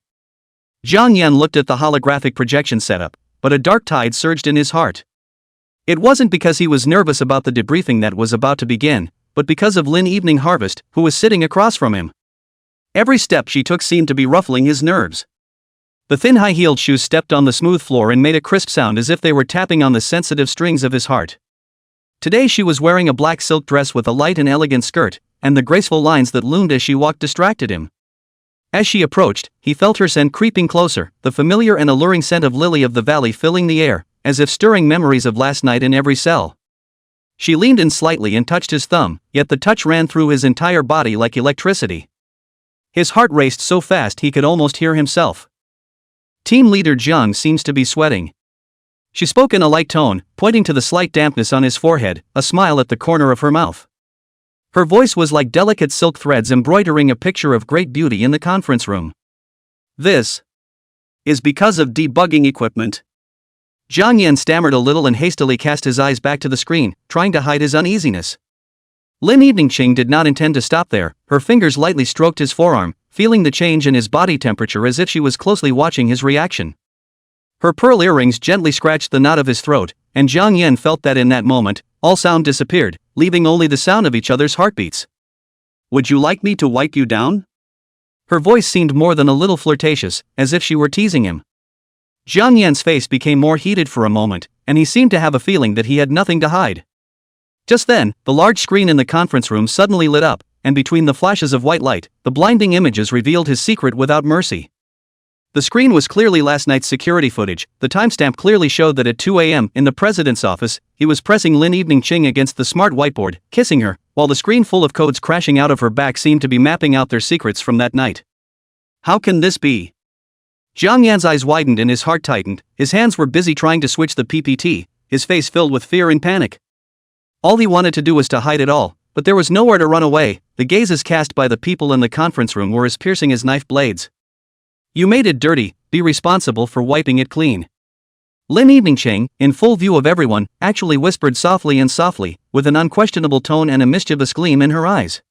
Jiang Yan looked at the holographic projection setup, but a dark tide surged in his heart. It wasn't because he was nervous about the debriefing that was about to begin, but because of Lin Evening Harvest, who was sitting across from him. Every step she took seemed to be ruffling his nerves. The thin high-heeled shoes stepped on the smooth floor and made a crisp sound as if they were tapping on the sensitive strings of his heart. Today she was wearing a black silk dress with a light and elegant skirt, and the graceful lines that loomed as she walked distracted him. As she approached, he felt her scent creeping closer, the familiar and alluring scent of lily of the valley filling the air, as if stirring memories of last night in every cell. She leaned in slightly and touched his thumb, yet the touch ran through his entire body like electricity. His heart raced so fast he could almost hear himself. Team leader Jiang seems to be sweating. She spoke in a light tone, pointing to the slight dampness on his forehead, a smile at the corner of her mouth. Her voice was like delicate silk threads embroidering a picture of great beauty in the conference room. This is because of debugging equipment. Jiang Yan stammered a little and hastily cast his eyes back to the screen, trying to hide his uneasiness. Lin Eveningching did not intend to stop there. Her fingers lightly stroked his forearm, feeling the change in his body temperature as if she was closely watching his reaction. Her pearl earrings gently scratched the knot of his throat, and Jiang Yan felt that in that moment, all sound disappeared, leaving only the sound of each other's heartbeats. Would you like me to wipe you down? Her voice seemed more than a little flirtatious, as if she were teasing him. Jiang Yan's face became more heated for a moment, and he seemed to have a feeling that he had nothing to hide. Just then, the large screen in the conference room suddenly lit up, and between the flashes of white light, the blinding images revealed his secret without mercy. The screen was clearly last night's security footage. The timestamp clearly showed that at 2 a.m. in the president's office, he was pressing Lin Eveningching against the smart whiteboard, kissing her, while the screen full of codes crashing out of her back seemed to be mapping out their secrets from that night. How can this be? Jiang Yan's eyes widened and his heart tightened. His hands were busy trying to switch the PPT, his face filled with fear and panic. All he wanted to do was to hide it all, but there was nowhere to run away. The gazes cast by the people in the conference room were as piercing as knife blades. You made it dirty, be responsible for wiping it clean. Lin Eveningching, in full view of everyone, actually whispered softly, with an unquestionable tone and a mischievous gleam in her eyes.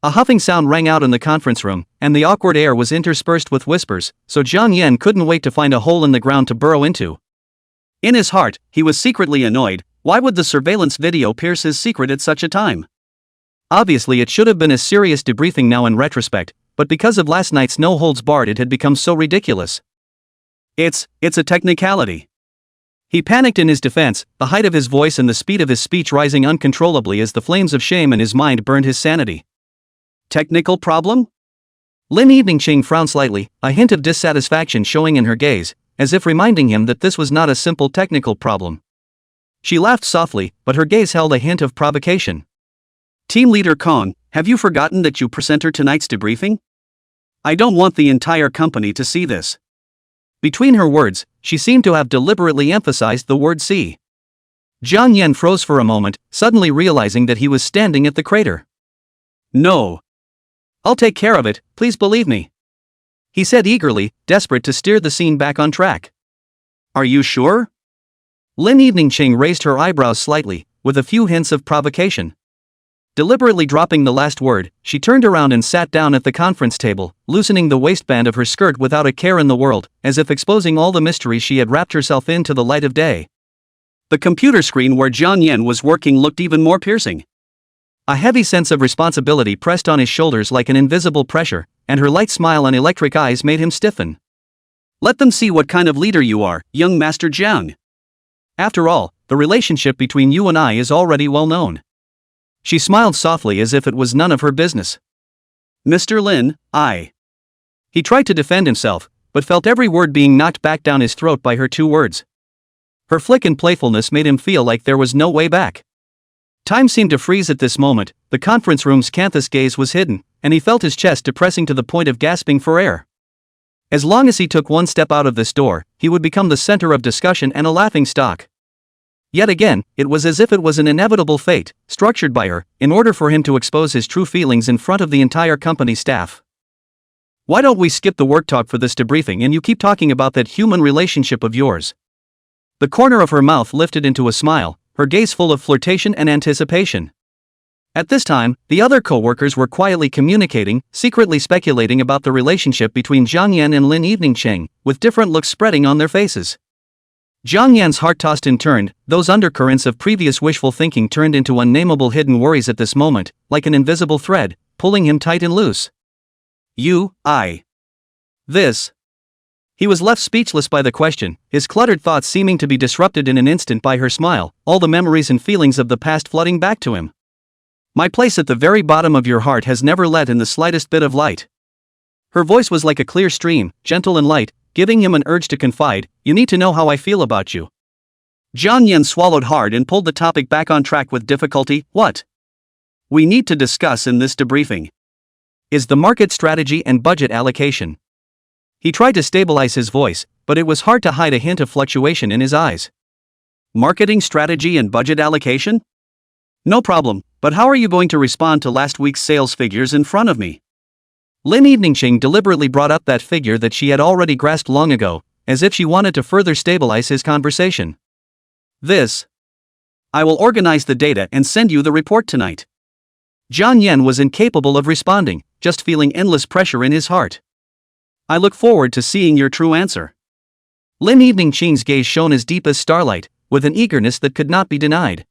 A huffing sound rang out in the conference room, and the awkward air was interspersed with whispers, so Jiang Yan couldn't wait to find a hole in the ground to burrow into. In his heart, he was secretly annoyed. Why would the surveillance video pierce his secret at such a time? Obviously it should have been a serious debriefing now in retrospect, but because of last night's no-holds-barred it had become so ridiculous. It's a technicality. He panicked in his defense, the height of his voice and the speed of his speech rising uncontrollably as the flames of shame in his mind burned his sanity. Technical problem? Lin Eveningching frowned slightly, a hint of dissatisfaction showing in her gaze, as if reminding him that this was not a simple technical problem. She laughed softly, but her gaze held a hint of provocation. Team Leader Kong, have you forgotten that you presenter tonight's debriefing? I don't want the entire company to see this. Between her words, she seemed to have deliberately emphasized the word see. Jiang Yan froze for a moment, suddenly realizing that he was standing at the crater. No. I'll take care of it, please believe me, he said eagerly, desperate to steer the scene back on track. Are you sure? Lin Eveningching raised her eyebrows slightly, with a few hints of provocation. Deliberately dropping the last word, she turned around and sat down at the conference table, loosening the waistband of her skirt without a care in the world, as if exposing all the mystery she had wrapped herself in to the light of day. The computer screen where Jiang Yan was working looked even more piercing. A heavy sense of responsibility pressed on his shoulders like an invisible pressure, and her light smile and electric eyes made him stiffen. Let them see what kind of leader you are, young Master Jiang. After all, the relationship between you and I is already well known. She smiled softly as if it was none of her business. Mr. Lin, He tried to defend himself, but felt every word being knocked back down his throat by her two words. Her flick and playfulness made him feel like there was no way back. Time seemed to freeze at this moment. The conference room's canthus gaze was hidden, and he felt his chest depressing to the point of gasping for air. As long as he took one step out of this door, he would become the center of discussion and a laughing stock. Yet again, it was as if it was an inevitable fate, structured by her, in order for him to expose his true feelings in front of the entire company staff. Why don't we skip the work talk for this debriefing and you keep talking about that human relationship of yours? The corner of her mouth lifted into a smile, her gaze full of flirtation and anticipation. At this time, the other co-workers were quietly communicating, secretly speculating about the relationship between Jiang Yan and Lin Eveningching, with different looks spreading on their faces. Jiang Yan's heart tossed and turned, those undercurrents of previous wishful thinking turned into unnameable hidden worries at this moment, like an invisible thread, pulling him tight and loose. This. He was left speechless by the question, his cluttered thoughts seeming to be disrupted in an instant by her smile, all the memories and feelings of the past flooding back to him. My place at the very bottom of your heart has never let in the slightest bit of light. Her voice was like a clear stream, gentle and light, giving him an urge to confide. You need to know how I feel about you. Jiang Yan swallowed hard and pulled the topic back on track with difficulty. What we need to discuss in this debriefing is the market strategy and budget allocation. He tried to stabilize his voice, but it was hard to hide a hint of fluctuation in his eyes. Marketing strategy and budget allocation? No problem, but how are you going to respond to last week's sales figures in front of me? Lin Eveningching deliberately brought up that figure that she had already grasped long ago, as if she wanted to further stabilize his conversation. I will organize the data and send you the report tonight. Jiang Yan was incapable of responding, just feeling endless pressure in his heart. I look forward to seeing your true answer. Lin Evening Qing's gaze shone as deep as starlight, with an eagerness that could not be denied.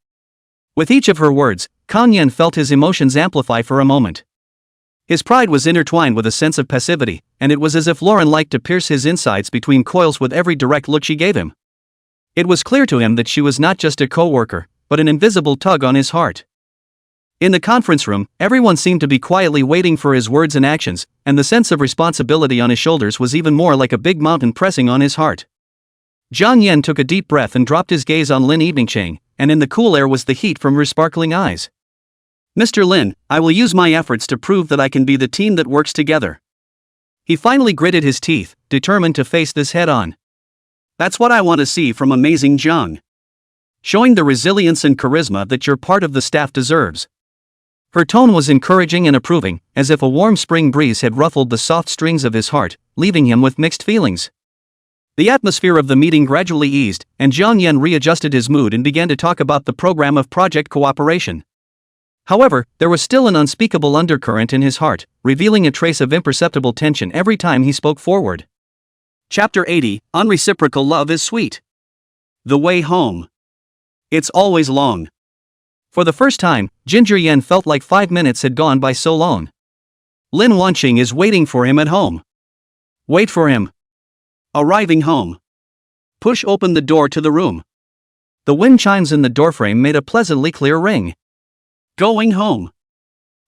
With each of her words, Kang Yan felt his emotions amplify for a moment. His pride was intertwined with a sense of passivity, and it was as if Lauren liked to pierce his insides between coils with every direct look she gave him. It was clear to him that she was not just a co-worker, but an invisible tug on his heart. In the conference room, everyone seemed to be quietly waiting for his words and actions, and the sense of responsibility on his shoulders was even more like a big mountain pressing on his heart. Jiang Yan took a deep breath and dropped his gaze on Lin Eveningchang, and in the cool air was the heat from her sparkling eyes. Mr. Lin, I will use my efforts to prove that I can be the team that works together. He finally gritted his teeth, determined to face this head-on. That's what I want to see from amazing Jiang. Showing the resilience and charisma that your part of the staff deserves. Her tone was encouraging and approving, as if a warm spring breeze had ruffled the soft strings of his heart, leaving him with mixed feelings. The atmosphere of the meeting gradually eased, and Jiang Yan readjusted his mood and began to talk about the program of project cooperation. However, there was still an unspeakable undercurrent in his heart, revealing a trace of imperceptible tension every time he spoke forward. Chapter 80, Unreciprocal Love is Sweet. The Way Home. It's always long. For the first time, Ginger Yan felt like 5 minutes had gone by so long. Lin Wanqing is waiting for him at home. Wait for him. Arriving home. Push open the door to the room. The wind chimes in the doorframe made a pleasantly clear ring. Going home.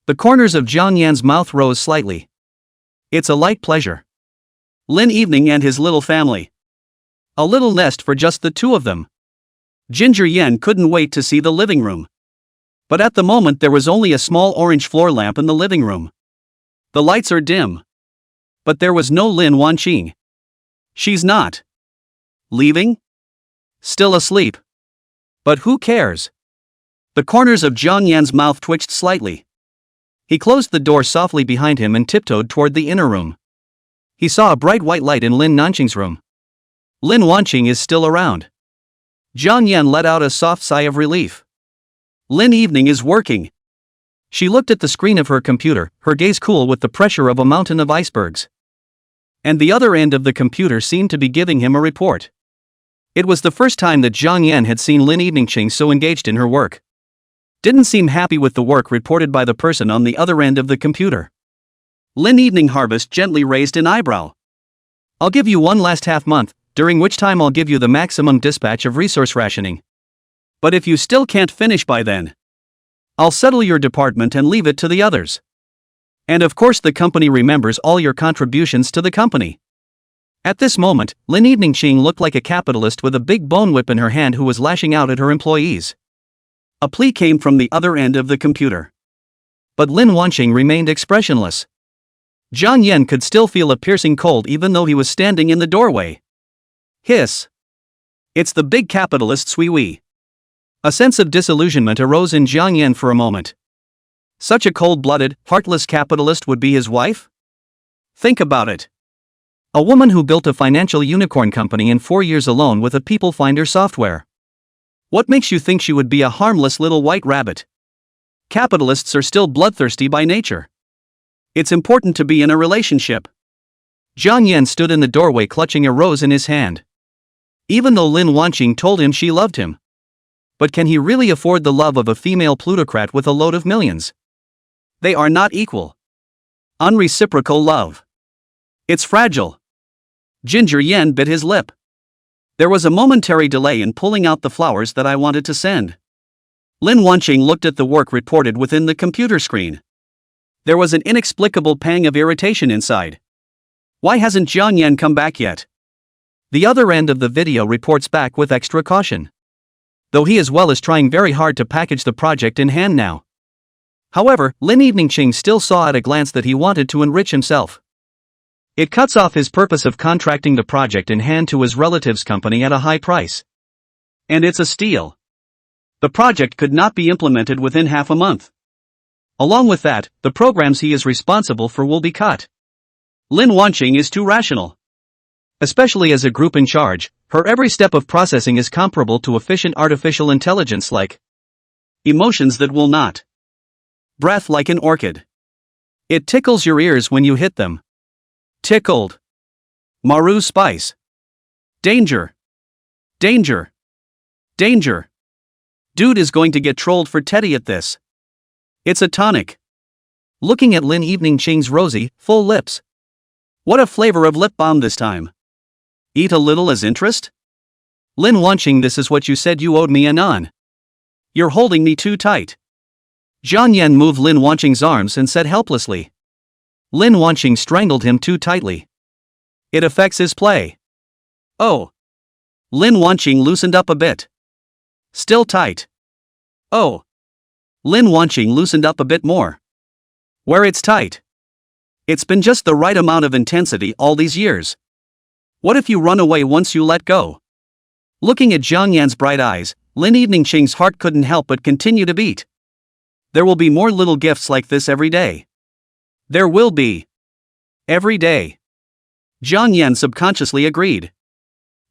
The corners of Jiang Yan's mouth rose slightly. It's a light pleasure. Lin Evening and his little family. A little nest for just the two of them. Ginger Yan couldn't wait to see the living room. But at the moment there was only a small orange floor lamp in the living room. The lights are dim. But there was no Lin Wanqing. She's not leaving? Still asleep. But who cares? The corners of Jiang Yan's mouth twitched slightly. He closed the door softly behind him and tiptoed toward the inner room. He saw a bright white light in Lin Nanqing's room. Lin Wanqing is still around. Jiang Yan let out a soft sigh of relief. Lin Evening is working. She looked at the screen of her computer, her gaze cool with the pressure of a mountain of icebergs. And the other end of the computer seemed to be giving him a report. It was the first time that Jiang Yan had seen Lin Eveningchang so engaged in her work. Didn't seem happy with the work reported by the person on the other end of the computer. Lin Evening Harvest gently raised an eyebrow. I'll give you one last half month, during which time I'll give you the maximum dispatch of resource rationing. But if you still can't finish by then, I'll settle your department and leave it to the others. And of course the company remembers all your contributions to the company. At this moment, Lin Eveningchang looked like a capitalist with a big bone whip in her hand who was lashing out at her employees. A plea came from the other end of the computer. But Lin Wanqing remained expressionless. Jiang Yan could still feel a piercing cold even though he was standing in the doorway. Hiss. It's the big capitalist's wee-wee. A sense of disillusionment arose in Jiang Yan for a moment. Such a cold-blooded, heartless capitalist would be his wife? Think about it. A woman who built a financial unicorn company in 4 years alone with a people finder software. What makes you think she would be a harmless little white rabbit? Capitalists are still bloodthirsty by nature. It's important to be in a relationship. Jiang Yan stood in the doorway clutching a rose in his hand. Even though Lin Wanqing told him she loved him. But can he really afford the love of a female plutocrat with a load of millions? They are not equal. Unreciprocal love. It's fragile. Ginger Yan bit his lip. There was a momentary delay in pulling out the flowers that I wanted to send. Lin Wanqing looked at the work reported within the computer screen. There was an inexplicable pang of irritation inside. Why hasn't Jiang Yan come back yet? The other end of the video reports back with extra caution. Though he as well is trying very hard to package the project in hand now. However, Lin Eveningchang still saw at a glance that he wanted to enrich himself. It cuts off his purpose of contracting the project in hand to his relative's company at a high price. And it's a steal. The project could not be implemented within half a month. Along with that, the programs he is responsible for will be cut. Lin Wanqing is too rational. Especially as a group in charge, her every step of processing is comparable to efficient artificial intelligence like emotions that will not Breath like an orchid. It tickles your ears when you hit them. Tickled. Maru spice. Danger. Danger. Danger. Dude is going to get trolled for Teddy at this. It's a tonic. Looking at Lin Evening Ching's rosy, full lips. What a flavor of lip balm this time. Eat a little as interest? Lin Wanqing, this is what you said you owed me, Anon. You're holding me too tight. Jiang Yan moved Lin Wanqing's arms and said helplessly. Lin Wanqing strangled him too tightly. It affects his play. Oh. Lin Wanqing loosened up a bit. Still tight. Oh. Lin Wanqing loosened up a bit more. Where it's tight. It's been just the right amount of intensity all these years. What if you run away once you let go? Looking at Jiang Yan's bright eyes, Lin Evening Ching's heart couldn't help but continue to beat. There will be more little gifts like this every day. There will be. Every day. Jiang Yan subconsciously agreed.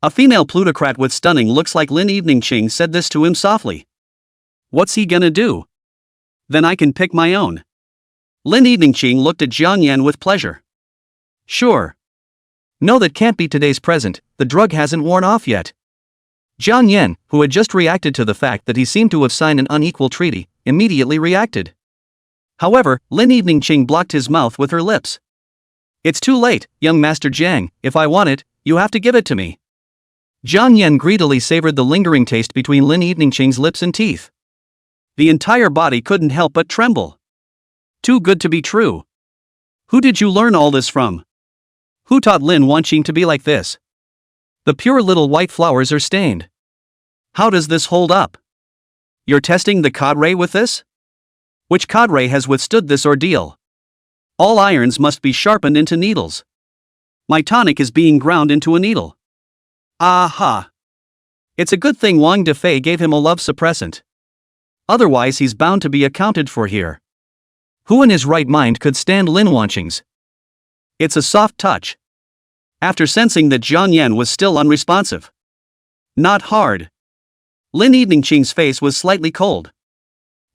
A female plutocrat with stunning looks like Lin Evening Ching said this to him softly. What's he gonna do? Then I can pick my own. Lin Evening Ching looked at Jiang Yan with pleasure. Sure. No, that can't be today's present, the drug hasn't worn off yet. Jiang Yan, who had just reacted to the fact that he seemed to have signed an unequal treaty, immediately reacted. However, Lin Evening Ching blocked his mouth with her lips. It's too late, young Master Jiang, if I want it, you have to give it to me. Jiang Yan greedily savored the lingering taste between Lin Evening Ching's lips and teeth. The entire body couldn't help but tremble. Too good to be true. Who did you learn all this from? Who taught Lin Wanqing to be like this? The pure little white flowers are stained. How does this hold up? You're testing the cadre with this? Which cadre has withstood this ordeal? All irons must be sharpened into needles. My tonic is being ground into a needle. Aha! It's a good thing Wang Defei gave him a love suppressant. Otherwise he's bound to be accounted for here. Who in his right mind could stand Lin Wanqing's? It's a soft touch. After sensing that Jiang Yan was still unresponsive. Not hard. Lin Evening Ching's face was slightly cold.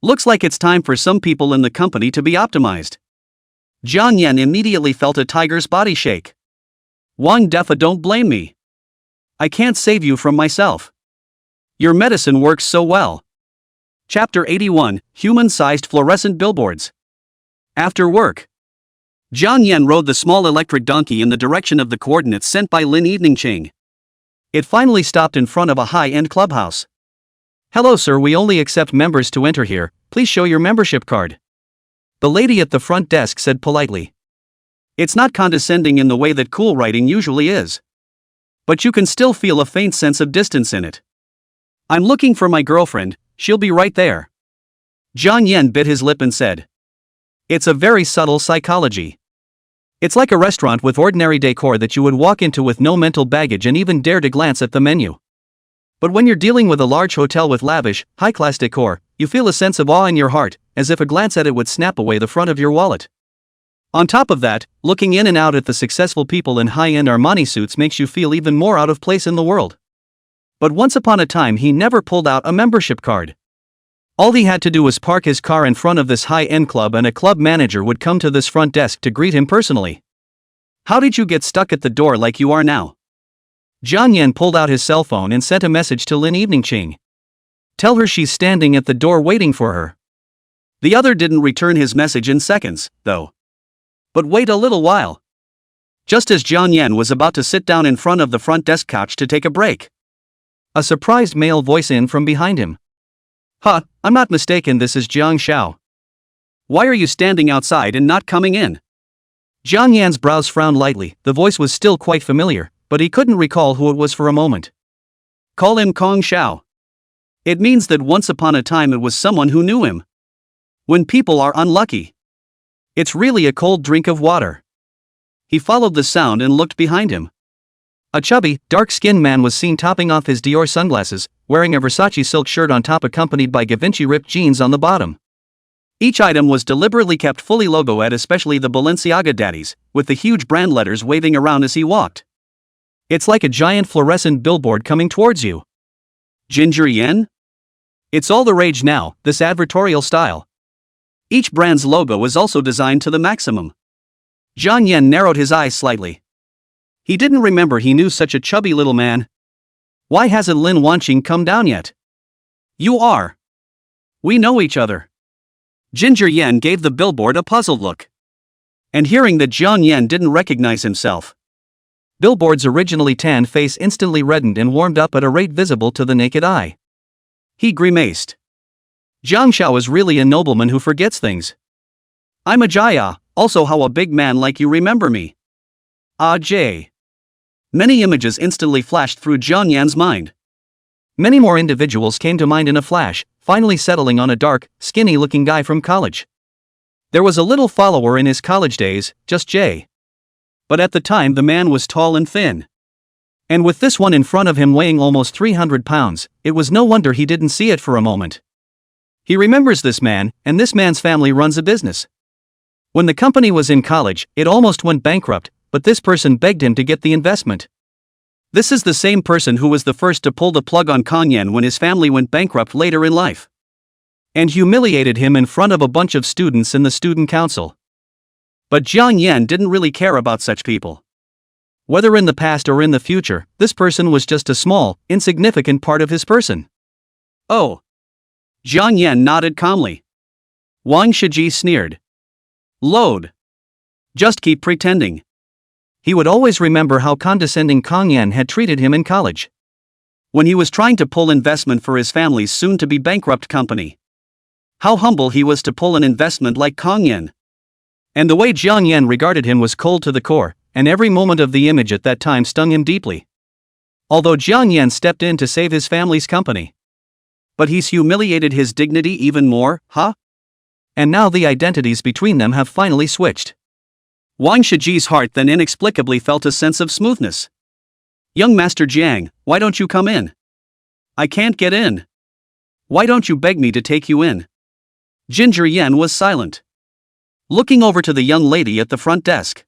Looks like it's time for some people in the company to be optimized. Jiang Yan immediately felt a tiger's body shake. Wang Defa, don't blame me. I can't save you from myself. Your medicine works so well. Chapter 81, Human-Sized Fluorescent Billboards. After work. Jiang Yan rode the small electric donkey in the direction of the coordinates sent by Lin Evening Ching. It finally stopped in front of a high-end clubhouse. Hello sir, we only accept members to enter here, please show your membership card. The lady at the front desk said politely. It's not condescending in the way that cool writing usually is. But you can still feel a faint sense of distance in it. I'm looking for my girlfriend, she'll be right there. Jiang Yan bit his lip and said. It's a very subtle psychology. It's like a restaurant with ordinary decor that you would walk into with no mental baggage and even dare to glance at the menu. But when you're dealing with a large hotel with lavish, high-class decor, you feel a sense of awe in your heart, as if a glance at it would snap away the front of your wallet. On top of that, looking in and out at the successful people in high-end Armani suits makes you feel even more out of place in the world. But once upon a time he never pulled out a membership card. All he had to do was park his car in front of this high-end club and a club manager would come to this front desk to greet him personally. How did you get stuck at the door like you are now? Jiang Yan pulled out his cell phone and sent a message to Lin Evening Ching. Tell her she's standing at the door waiting for her. The other didn't return his message in seconds, though. But wait a little while. Just as Jiang Yan was about to sit down in front of the front desk couch to take a break. A surprised male voice in from behind him. Huh, I'm not mistaken, this is Jiang Xiao. Why are you standing outside and not coming in? Jiang Yan's brows frowned lightly, the voice was still quite familiar, but he couldn't recall who it was for a moment. Call him Kong Xiao. It means that once upon a time it was someone who knew him. When people are unlucky. It's really a cold drink of water. He followed the sound and looked behind him. A chubby, dark-skinned man was seen topping off his Dior sunglasses, wearing a Versace silk shirt on top accompanied by Givenchy ripped jeans on the bottom. Each item was deliberately kept fully logoed, especially the Balenciaga daddies, with the huge brand letters waving around as he walked. It's like a giant fluorescent billboard coming towards you. Ginger yen? It's all the rage now, this advertorial style. Each brand's logo was also designed to the maximum. Jiang Yan narrowed his eyes slightly. He didn't remember he knew such a chubby little man. Why hasn't Lin Wanqing come down yet? You are. We know each other. Ginger Yan gave the billboard a puzzled look. And hearing that Jiang Yan didn't recognize himself. Billboard's originally tanned face instantly reddened and warmed up at a rate visible to the naked eye. He grimaced. Jiang Xiao is really a nobleman who forgets things. I'm a Jaya, also how a big man like you remember me. Ah Jay. Many images instantly flashed through Jiang Yan's mind. Many more individuals came to mind in a flash, finally settling on a dark, skinny-looking guy from college. There was a little follower in his college days, just Jay. But at the time the man was tall and thin. And with this one in front of him weighing almost 300 pounds, it was no wonder he didn't see it for a moment. He remembers this man, and this man's family runs a business. When the company was in college, it almost went bankrupt, but this person begged him to get the investment. This is the same person who was the first to pull the plug on Kang Yan when his family went bankrupt later in life. And humiliated him in front of a bunch of students in the student council. But Jiang Yan didn't really care about such people. Whether in the past or in the future, this person was just a small, insignificant part of his person. Oh. Jiang Yan nodded calmly. Wang Shiji sneered. Load. Just keep pretending. He would always remember how condescending Kang Yan had treated him in college. When he was trying to pull investment for his family's soon-to-be bankrupt company. How humble he was to pull an investment like Kang Yan. And the way Jiang Yan regarded him was cold to the core, and every moment of the image at that time stung him deeply. Although Jiang Yan stepped in to save his family's company. But he's humiliated his dignity even more, huh? And now the identities between them have finally switched. Wang Shiji's heart then inexplicably felt a sense of smoothness. Young Master Jiang, why don't you come in? I can't get in. Why don't you beg me to take you in? Ginger Yan was silent. Looking over to the young lady at the front desk.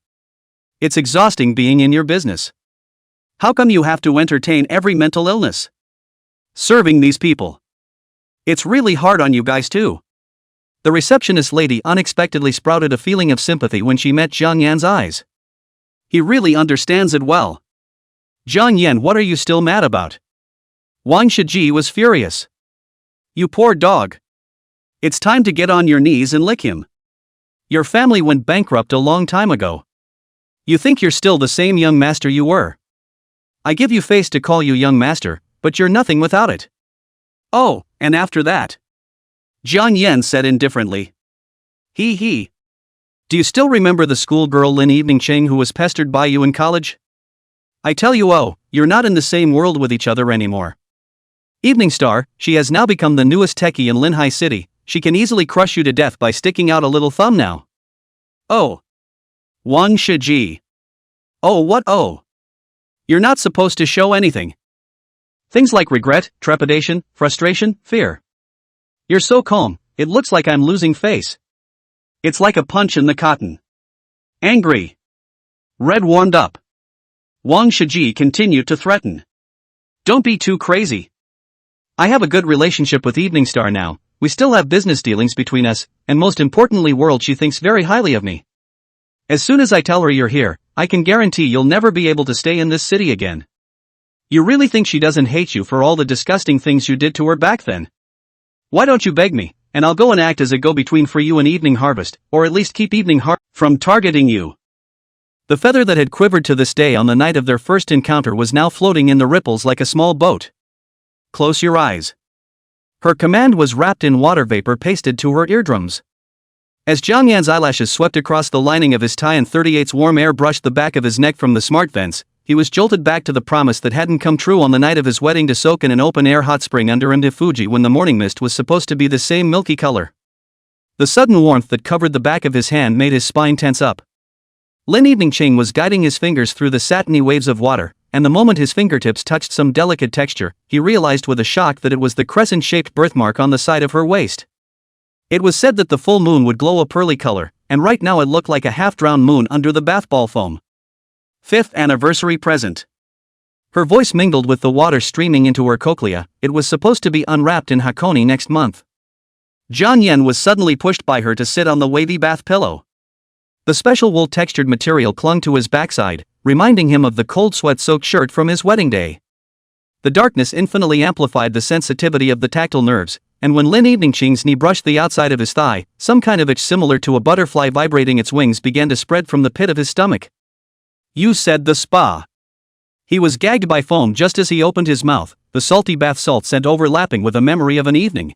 It's exhausting being in your business. How come you have to entertain every mental illness? Serving these people. It's really hard on you guys too. The receptionist lady unexpectedly sprouted a feeling of sympathy when she met Jiang Yan's eyes. He really understands it well. Jiang Yan, what are you still mad about? Wang Shiji was furious. You poor dog. It's time to get on your knees and lick him. Your family went bankrupt a long time ago. You think you're still the same young master you were. I give you face to call you young master, but you're nothing without it. Oh, and after that? Jiang Yan said indifferently. He. Do you still remember the schoolgirl Lin Eveningcheng who was pestered by you in college? I tell you, you're not in the same world with each other anymore. Evening Star, she has now become the newest techie in Linhai City. She can easily crush you to death by sticking out a little thumb now. Oh. Wang Shiji. Oh, what oh? You're not supposed to show anything. Things like regret, trepidation, frustration, fear. You're so calm, it looks like I'm losing face. It's like a punch in the cotton. Angry. Red warmed up. Wang Shiji continued to threaten. Don't be too crazy. I have a good relationship with Evening Star now, we still have business dealings between us, and most importantly world she thinks very highly of me. As soon as I tell her you're here, I can guarantee you'll never be able to stay in this city again. You really think she doesn't hate you for all the disgusting things you did to her back then? Why don't you beg me, and I'll go and act as a go-between for you and Evening Harvest, or at least keep Evening Harvest from targeting you. The feather that had quivered to this day on the night of their first encounter was now floating in the ripples like a small boat. Close your eyes. Her command was wrapped in water vapor pasted to her eardrums. As Jiang Yan's eyelashes swept across the lining of his tie and 38's warm air brushed the back of his neck from the smart vents, he was jolted back to the promise that hadn't come true on the night of his wedding to soak in an open-air hot spring under Md Fuji when the morning mist was supposed to be the same milky color. The sudden warmth that covered the back of his hand made his spine tense up. Lin Eveningcheng was guiding his fingers through the satiny waves of water, and the moment his fingertips touched some delicate texture, he realized with a shock that it was the crescent-shaped birthmark on the side of her waist. It was said that the full moon would glow a pearly color, and right now it looked like a half-drowned moon under the bathball foam. 5th anniversary present. Her voice mingled with the water streaming into her cochlea. It was supposed to be unwrapped in Hakone next month. Jiang Yan was suddenly pushed by her to sit on the wavy bath pillow. The special wool-textured material clung to his backside, reminding him of the cold sweat-soaked shirt from his wedding day. The darkness infinitely amplified the sensitivity of the tactile nerves, and when Lin Eveningqing's knee brushed the outside of his thigh, some kind of itch similar to a butterfly vibrating its wings began to spread from the pit of his stomach. "You said the spa." He was gagged by foam just as he opened his mouth, the salty bath salt scent overlapping with a memory of an evening.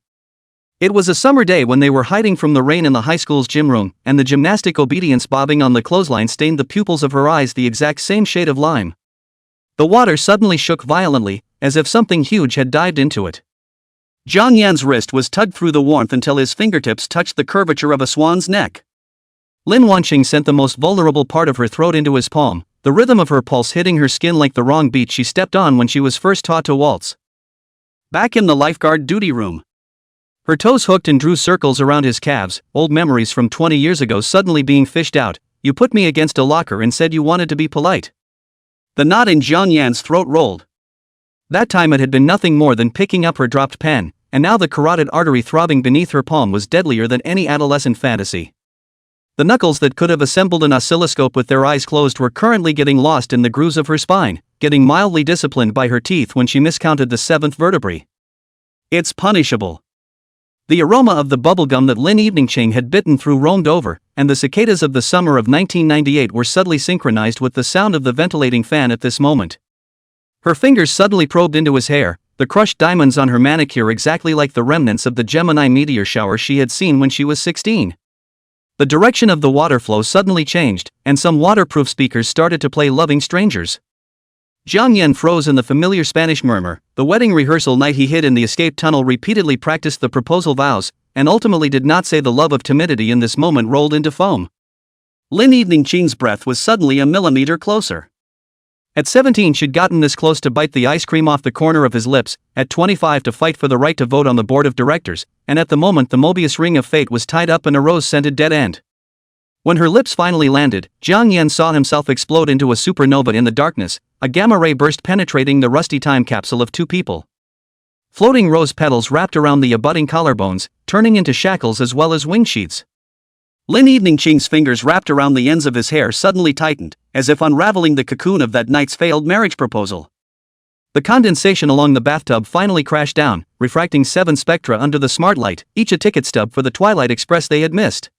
It was a summer day when they were hiding from the rain in the high school's gym room, and the gymnastic obedience bobbing on the clothesline stained the pupils of her eyes the exact same shade of lime. The water suddenly shook violently, as if something huge had dived into it. Jiang Yan's wrist was tugged through the warmth until his fingertips touched the curvature of a swan's neck. Lin Wanqing sent the most vulnerable part of her throat into his palm, the rhythm of her pulse hitting her skin like the wrong beat she stepped on when she was first taught to waltz. Back in the lifeguard duty room. Her toes hooked and drew circles around his calves, old memories from 20 years ago suddenly being fished out. "You put me against a locker and said you wanted to be polite." The knot in Jiang Yan's throat rolled. That time it had been nothing more than picking up her dropped pen, and now the carotid artery throbbing beneath her palm was deadlier than any adolescent fantasy. The knuckles that could have assembled an oscilloscope with their eyes closed were currently getting lost in the grooves of her spine, getting mildly disciplined by her teeth when she miscounted the seventh vertebrae. It's punishable. The aroma of the bubblegum that Lin Eveningqing had bitten through roamed over, and the cicadas of the summer of 1998 were subtly synchronized with the sound of the ventilating fan at this moment. Her fingers suddenly probed into his hair, the crushed diamonds on her manicure exactly like the remnants of the Gemini meteor shower she had seen when she was 16. The direction of the water flow suddenly changed, and some waterproof speakers started to play Loving Strangers. Jiang Yan froze in the familiar Spanish murmur. The wedding rehearsal night he hid in the escape tunnel repeatedly practiced the proposal vows, and ultimately did not say the love of timidity in this moment rolled into foam. Lin Eveningqing's breath was suddenly a millimeter closer. At 17 she'd gotten this close to bite the ice cream off the corner of his lips, at 25 to fight for the right to vote on the board of directors, and at the moment the Mobius ring of fate was tied up in a rose-scented dead end. When her lips finally landed, Jiang Yan saw himself explode into a supernova in the darkness, a gamma ray burst penetrating the rusty time capsule of two people. Floating rose petals wrapped around the abutting collarbones, turning into shackles as well as wing sheets. Lin Eveningqing's fingers wrapped around the ends of his hair suddenly tightened, as if unraveling the cocoon of that night's failed marriage proposal. The condensation along the bathtub finally crashed down, refracting 7 spectra under the smart light, each a ticket stub for the Twilight Express they had missed.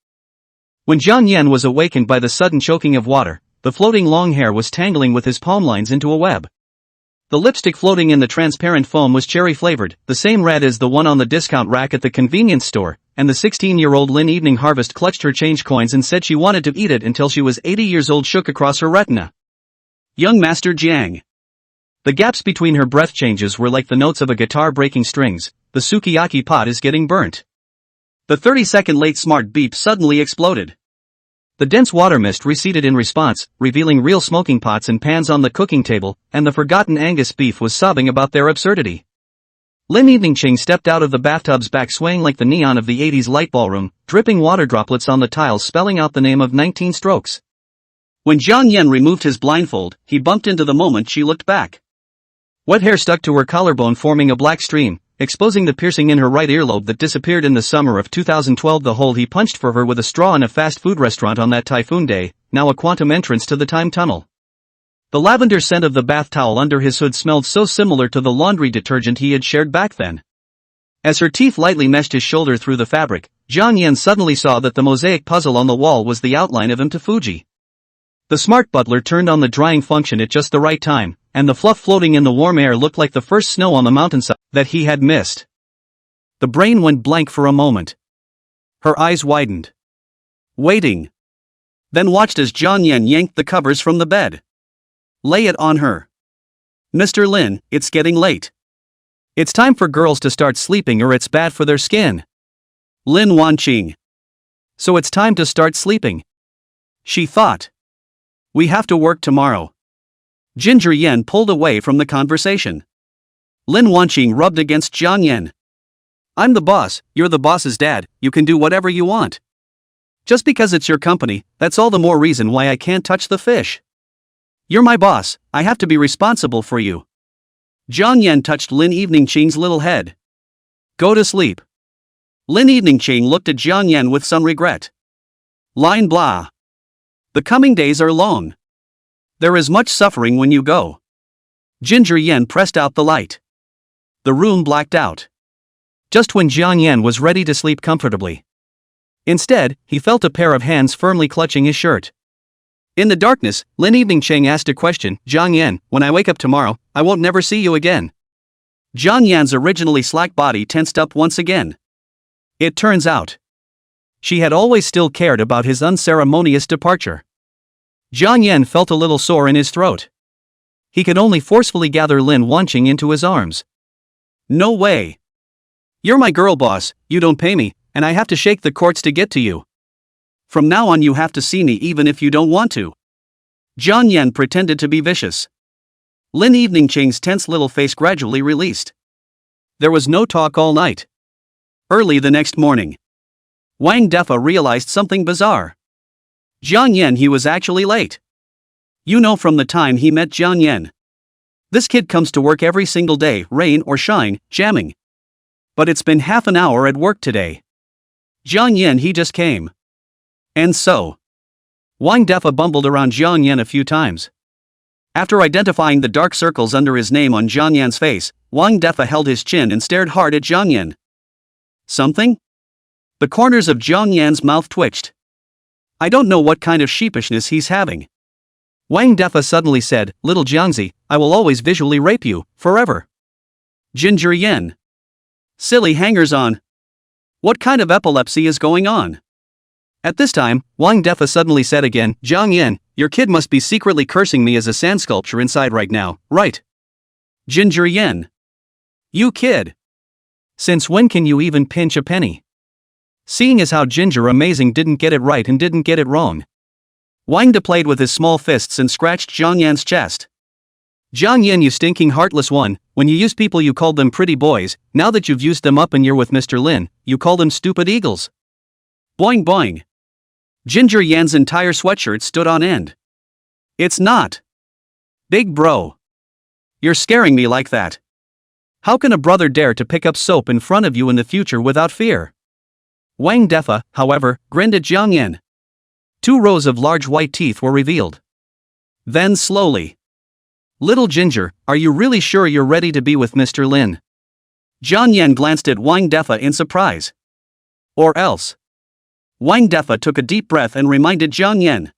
When Jiang Yan was awakened by the sudden choking of water, the floating long hair was tangling with his palm lines into a web. The lipstick floating in the transparent foam was cherry-flavored, the same red as the one on the discount rack at the convenience store, and the 16-year-old Lin Evening Harvest clutched her change coins and said she wanted to eat it until she was 80 years old shook across her retina. Young Master Jiang. The gaps between her breath changes were like the notes of a guitar breaking strings. The sukiyaki pot is getting burnt. The 30-second late smart beep suddenly exploded. The dense water mist receded in response, revealing real smoking pots and pans on the cooking table, and the forgotten Angus beef was sobbing about their absurdity. Lin Eveningqing stepped out of the bathtub's back swaying like the neon of the 80s light ballroom, dripping water droplets on the tiles spelling out the name of 19 strokes. When Jiang Yan removed his blindfold, he bumped into the moment she looked back. Wet hair stuck to her collarbone forming a black stream, exposing the piercing in her right earlobe that disappeared in the summer of 2012. The hole he punched for her with a straw in a fast food restaurant on that typhoon day, now a quantum entrance to the time tunnel. The lavender scent of the bath towel under his hood smelled so similar to the laundry detergent he had shared back then. As her teeth lightly meshed his shoulder through the fabric, Jiang Yan suddenly saw that the mosaic puzzle on the wall was the outline of him to Fuji. The smart butler turned on the drying function at just the right time, and the fluff floating in the warm air looked like the first snow on the mountainside that he had missed. The brain went blank for a moment. Her eyes widened. Waiting. Then watched as Jiang Yan yanked the covers from the bed. Lay it on her. Mr. Lin, it's getting late. It's time for girls to start sleeping or it's bad for their skin. Lin Wanqing. So it's time to start sleeping. She thought. We have to work tomorrow. Ginger Yen pulled away from the conversation. Lin Wanqing rubbed against Jiang Yan. I'm the boss, you're the boss's dad, you can do whatever you want. Just because it's your company, that's all the more reason why I can't touch the fish. You're my boss, I have to be responsible for you. Jiang Yan touched Lin Eveningqing's little head. Go to sleep. Lin Eveningching looked at Jiang Yan with some regret. Line blah. The coming days are long. There is much suffering when you go. Ginger Yen pressed out the light. The room blacked out. Just when Jiang Yan was ready to sleep comfortably. Instead, he felt a pair of hands firmly clutching his shirt. In the darkness, Lin Eveningching asked a question. Jiang Yan, when I wake up tomorrow, I won't never see you again. Jiang Yan's originally slack body tensed up once again. It turns out, she had always still cared about his unceremonious departure. Jiang Yan felt a little sore in his throat. He could only forcefully gather Lin Wanqing into his arms. No way. You're my girl boss, you don't pay me, and I have to shake the courts to get to you. From now on you have to see me even if you don't want to. Jiang Yan pretended to be vicious. Lin Eveningching's tense little face gradually released. There was no talk all night. Early the next morning, Wang Defa realized something bizarre. Jiang Yan, he was actually late. You know, from the time he met Jiang Yan. This kid comes to work every single day, rain or shine, jamming. But it's been half an hour at work today. Jiang Yan, he just came. And so, Wang Defa bumbled around Jiang Yan a few times. After identifying the dark circles under his name on Jiang Yan's face, Wang Defa held his chin and stared hard at Jiang Yan. Something? The corners of Jiang Yan's mouth twitched. I don't know what kind of sheepishness he's having. Wang Defa suddenly said, Little Jiangzi, I will always visually rape you, forever. Ginger Yan. Silly hangers-on. What kind of epilepsy is going on? At this time, Wang Defa suddenly said again, Jiang Yan, your kid must be secretly cursing me as a sand sculpture inside right now, right? Ginger Yan. You kid. Since when can you even pinch a penny? Seeing as how Ginger Amazing didn't get it right and didn't get it wrong. Wang De played with his small fists and scratched Jiang Yan's chest. Jiang Yan, you stinking heartless one, when you used people you called them pretty boys, now that you've used them up and you're with Mr. Lin, you call them stupid eagles. Boing boing. Ginger Yan's entire sweatshirt stood on end. It's not. Big bro. You're scaring me like that. How can a brother dare to pick up soap in front of you in the future without fear? Wang Defa, however, grinned at Jiang Yan. 2 rows of large white teeth were revealed. Then slowly. Little Ginger, are you really sure you're ready to be with Mr. Lin? Jiang Yan glanced at Wang Defa in surprise. Or else. Wang Defa took a deep breath and reminded Jiang Yan.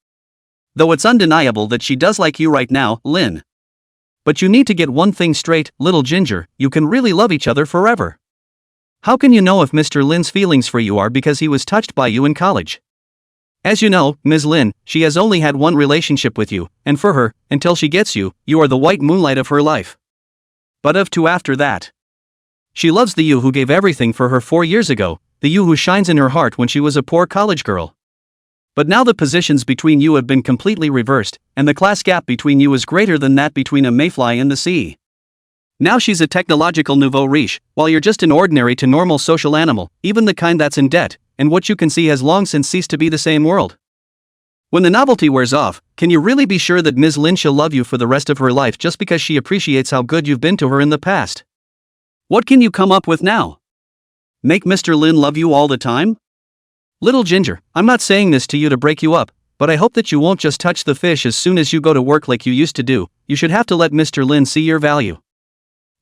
Though it's undeniable that she does like you right now, Lin. But you need to get one thing straight, Little Ginger, you can really love each other forever. How can you know if Mr. Lin's feelings for you are because he was touched by you in college? As you know, Ms. Lin, she has only had one relationship with you, and for her, until she gets you, you are the white moonlight of her life. But of two after that. She loves the you who gave everything for her 4 years ago, the you who shines in her heart when she was a poor college girl. But now the positions between you have been completely reversed, and the class gap between you is greater than that between a mayfly and the sea. Now she's a technological nouveau riche, while you're just an ordinary to normal social animal, even the kind that's in debt, and what you can see has long since ceased to be the same world. When the novelty wears off, can you really be sure that Ms. Lin shall love you for the rest of her life just because she appreciates how good you've been to her in the past? What can you come up with now? Make Mr. Lin love you all the time? Little Ginger, I'm not saying this to you to break you up, but I hope that you won't just touch the fish as soon as you go to work like you used to do. You should have to let Mr. Lin see your value.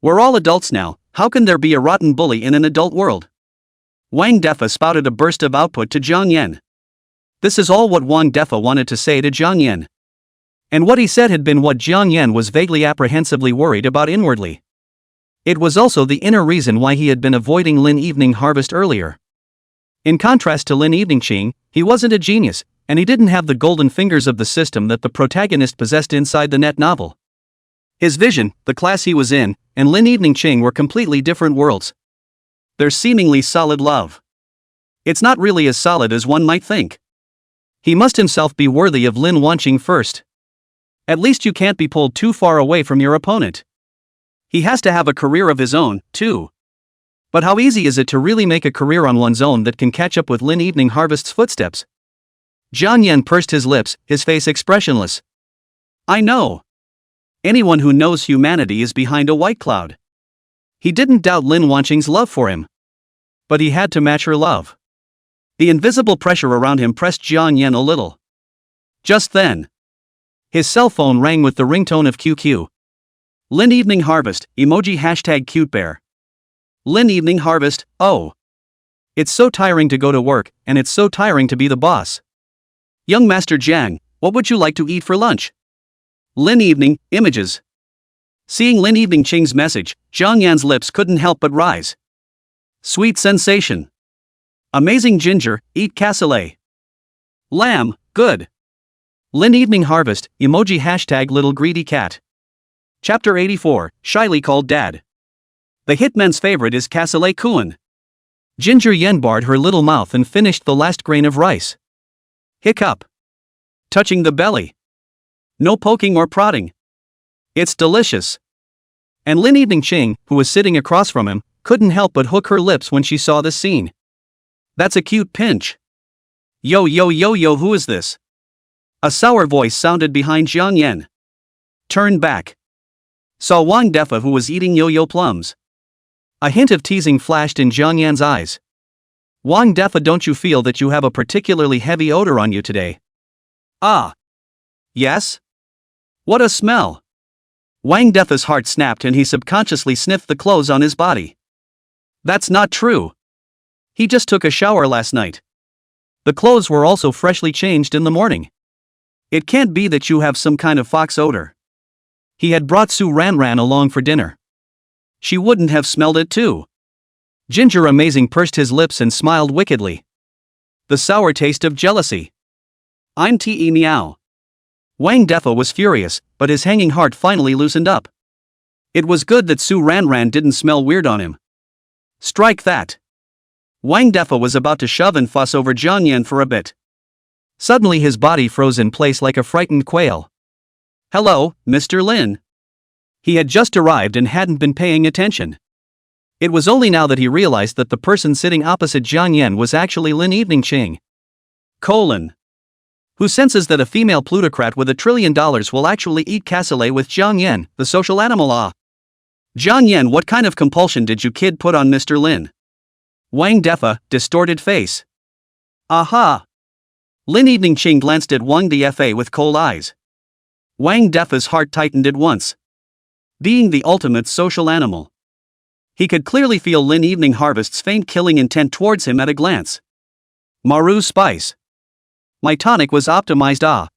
We're all adults now, how can there be a rotten bully in an adult world? Wang Defa spouted a burst of output to Jiang Yan. This is all what Wang Defa wanted to say to Jiang Yan. And what he said had been what Jiang Yan was vaguely apprehensively worried about inwardly. It was also the inner reason why he had been avoiding Lin Evening Harvest earlier. In contrast to Lin Eveningching, he wasn't a genius, and he didn't have the golden fingers of the system that the protagonist possessed inside the net novel. His vision, the class he was in, and Lin Eveningching were completely different worlds. Their seemingly solid love. It's not really as solid as one might think. He must himself be worthy of Lin Wanqing first. At least you can't be pulled too far away from your opponent. He has to have a career of his own, too. But how easy is it to really make a career on one's own that can catch up with Lin Evening Harvest's footsteps? Jiang Yan pursed his lips, his face expressionless. I know. Anyone who knows humanity is behind a white cloud. He didn't doubt Lin Wanqing's love for him. But he had to match her love. The invisible pressure around him pressed Jiang Yan a little. Just then, his cell phone rang with the ringtone of QQ. Lin Evening Harvest, emoji hashtag cute bear. Lin Evening Harvest, oh. It's so tiring to go to work, and it's so tiring to be the boss. Young Master Jiang, what would you like to eat for lunch? Lin Evening, images. Seeing Lin Evening Ching's message, Jiang Yan's lips couldn't help but rise. Sweet sensation. Amazing ginger, eat cassoulet. Lamb, good. Lin Evening Harvest, emoji hashtag little greedy cat. Chapter 84, shyly called Dad. The hitman's favorite is cassoulet Kuan. Ginger Yen barred her little mouth and finished the last grain of rice. Hiccup. Touching the belly. No poking or prodding. It's delicious. And Lin Evening Ching, who was sitting across from him, couldn't help but hook her lips when she saw this scene. That's a cute pinch. Yo, who is this? A sour voice sounded behind Jiang Yan. Turned back. Saw Wang Defa, who was eating yo-yo plums. A hint of teasing flashed in Jiang Yan's eyes. Wang Defa, don't you feel that you have a particularly heavy odor on you today? Ah. Yes? What a smell. Wang Defa's heart snapped and he subconsciously sniffed the clothes on his body. That's not true. He just took a shower last night. The clothes were also freshly changed in the morning. It can't be that you have some kind of fox odor. He had brought Su Ranran along for dinner. She wouldn't have smelled it too. Ginger Amazing pursed his lips and smiled wickedly. The sour taste of jealousy. I'm Te Meow. Wang Defa was furious, but his hanging heart finally loosened up. It was good that Su Ranran didn't smell weird on him. Strike that. Wang Defa was about to shove and fuss over Jiang Yan for a bit. Suddenly his body froze in place like a frightened quail. Hello, Mr. Lin. He had just arrived and hadn't been paying attention. It was only now that he realized that the person sitting opposite Jiang Yan was actually Lin Evening Ching. Who senses that a female plutocrat with $1 trillion will actually eat cassoulet with Jiang Yan, the social animal. Jiang Yan, what kind of compulsion did you kid put on Mr. Lin? Wang Defa, distorted face. Aha! Lin Evening Ching glanced at Wang Defa with cold eyes. Wang Defa's heart tightened at once. Being the ultimate social animal, he could clearly feel Lin Evening Harvest's faint killing intent towards him at a glance. Maru spice. My tonic was optimized.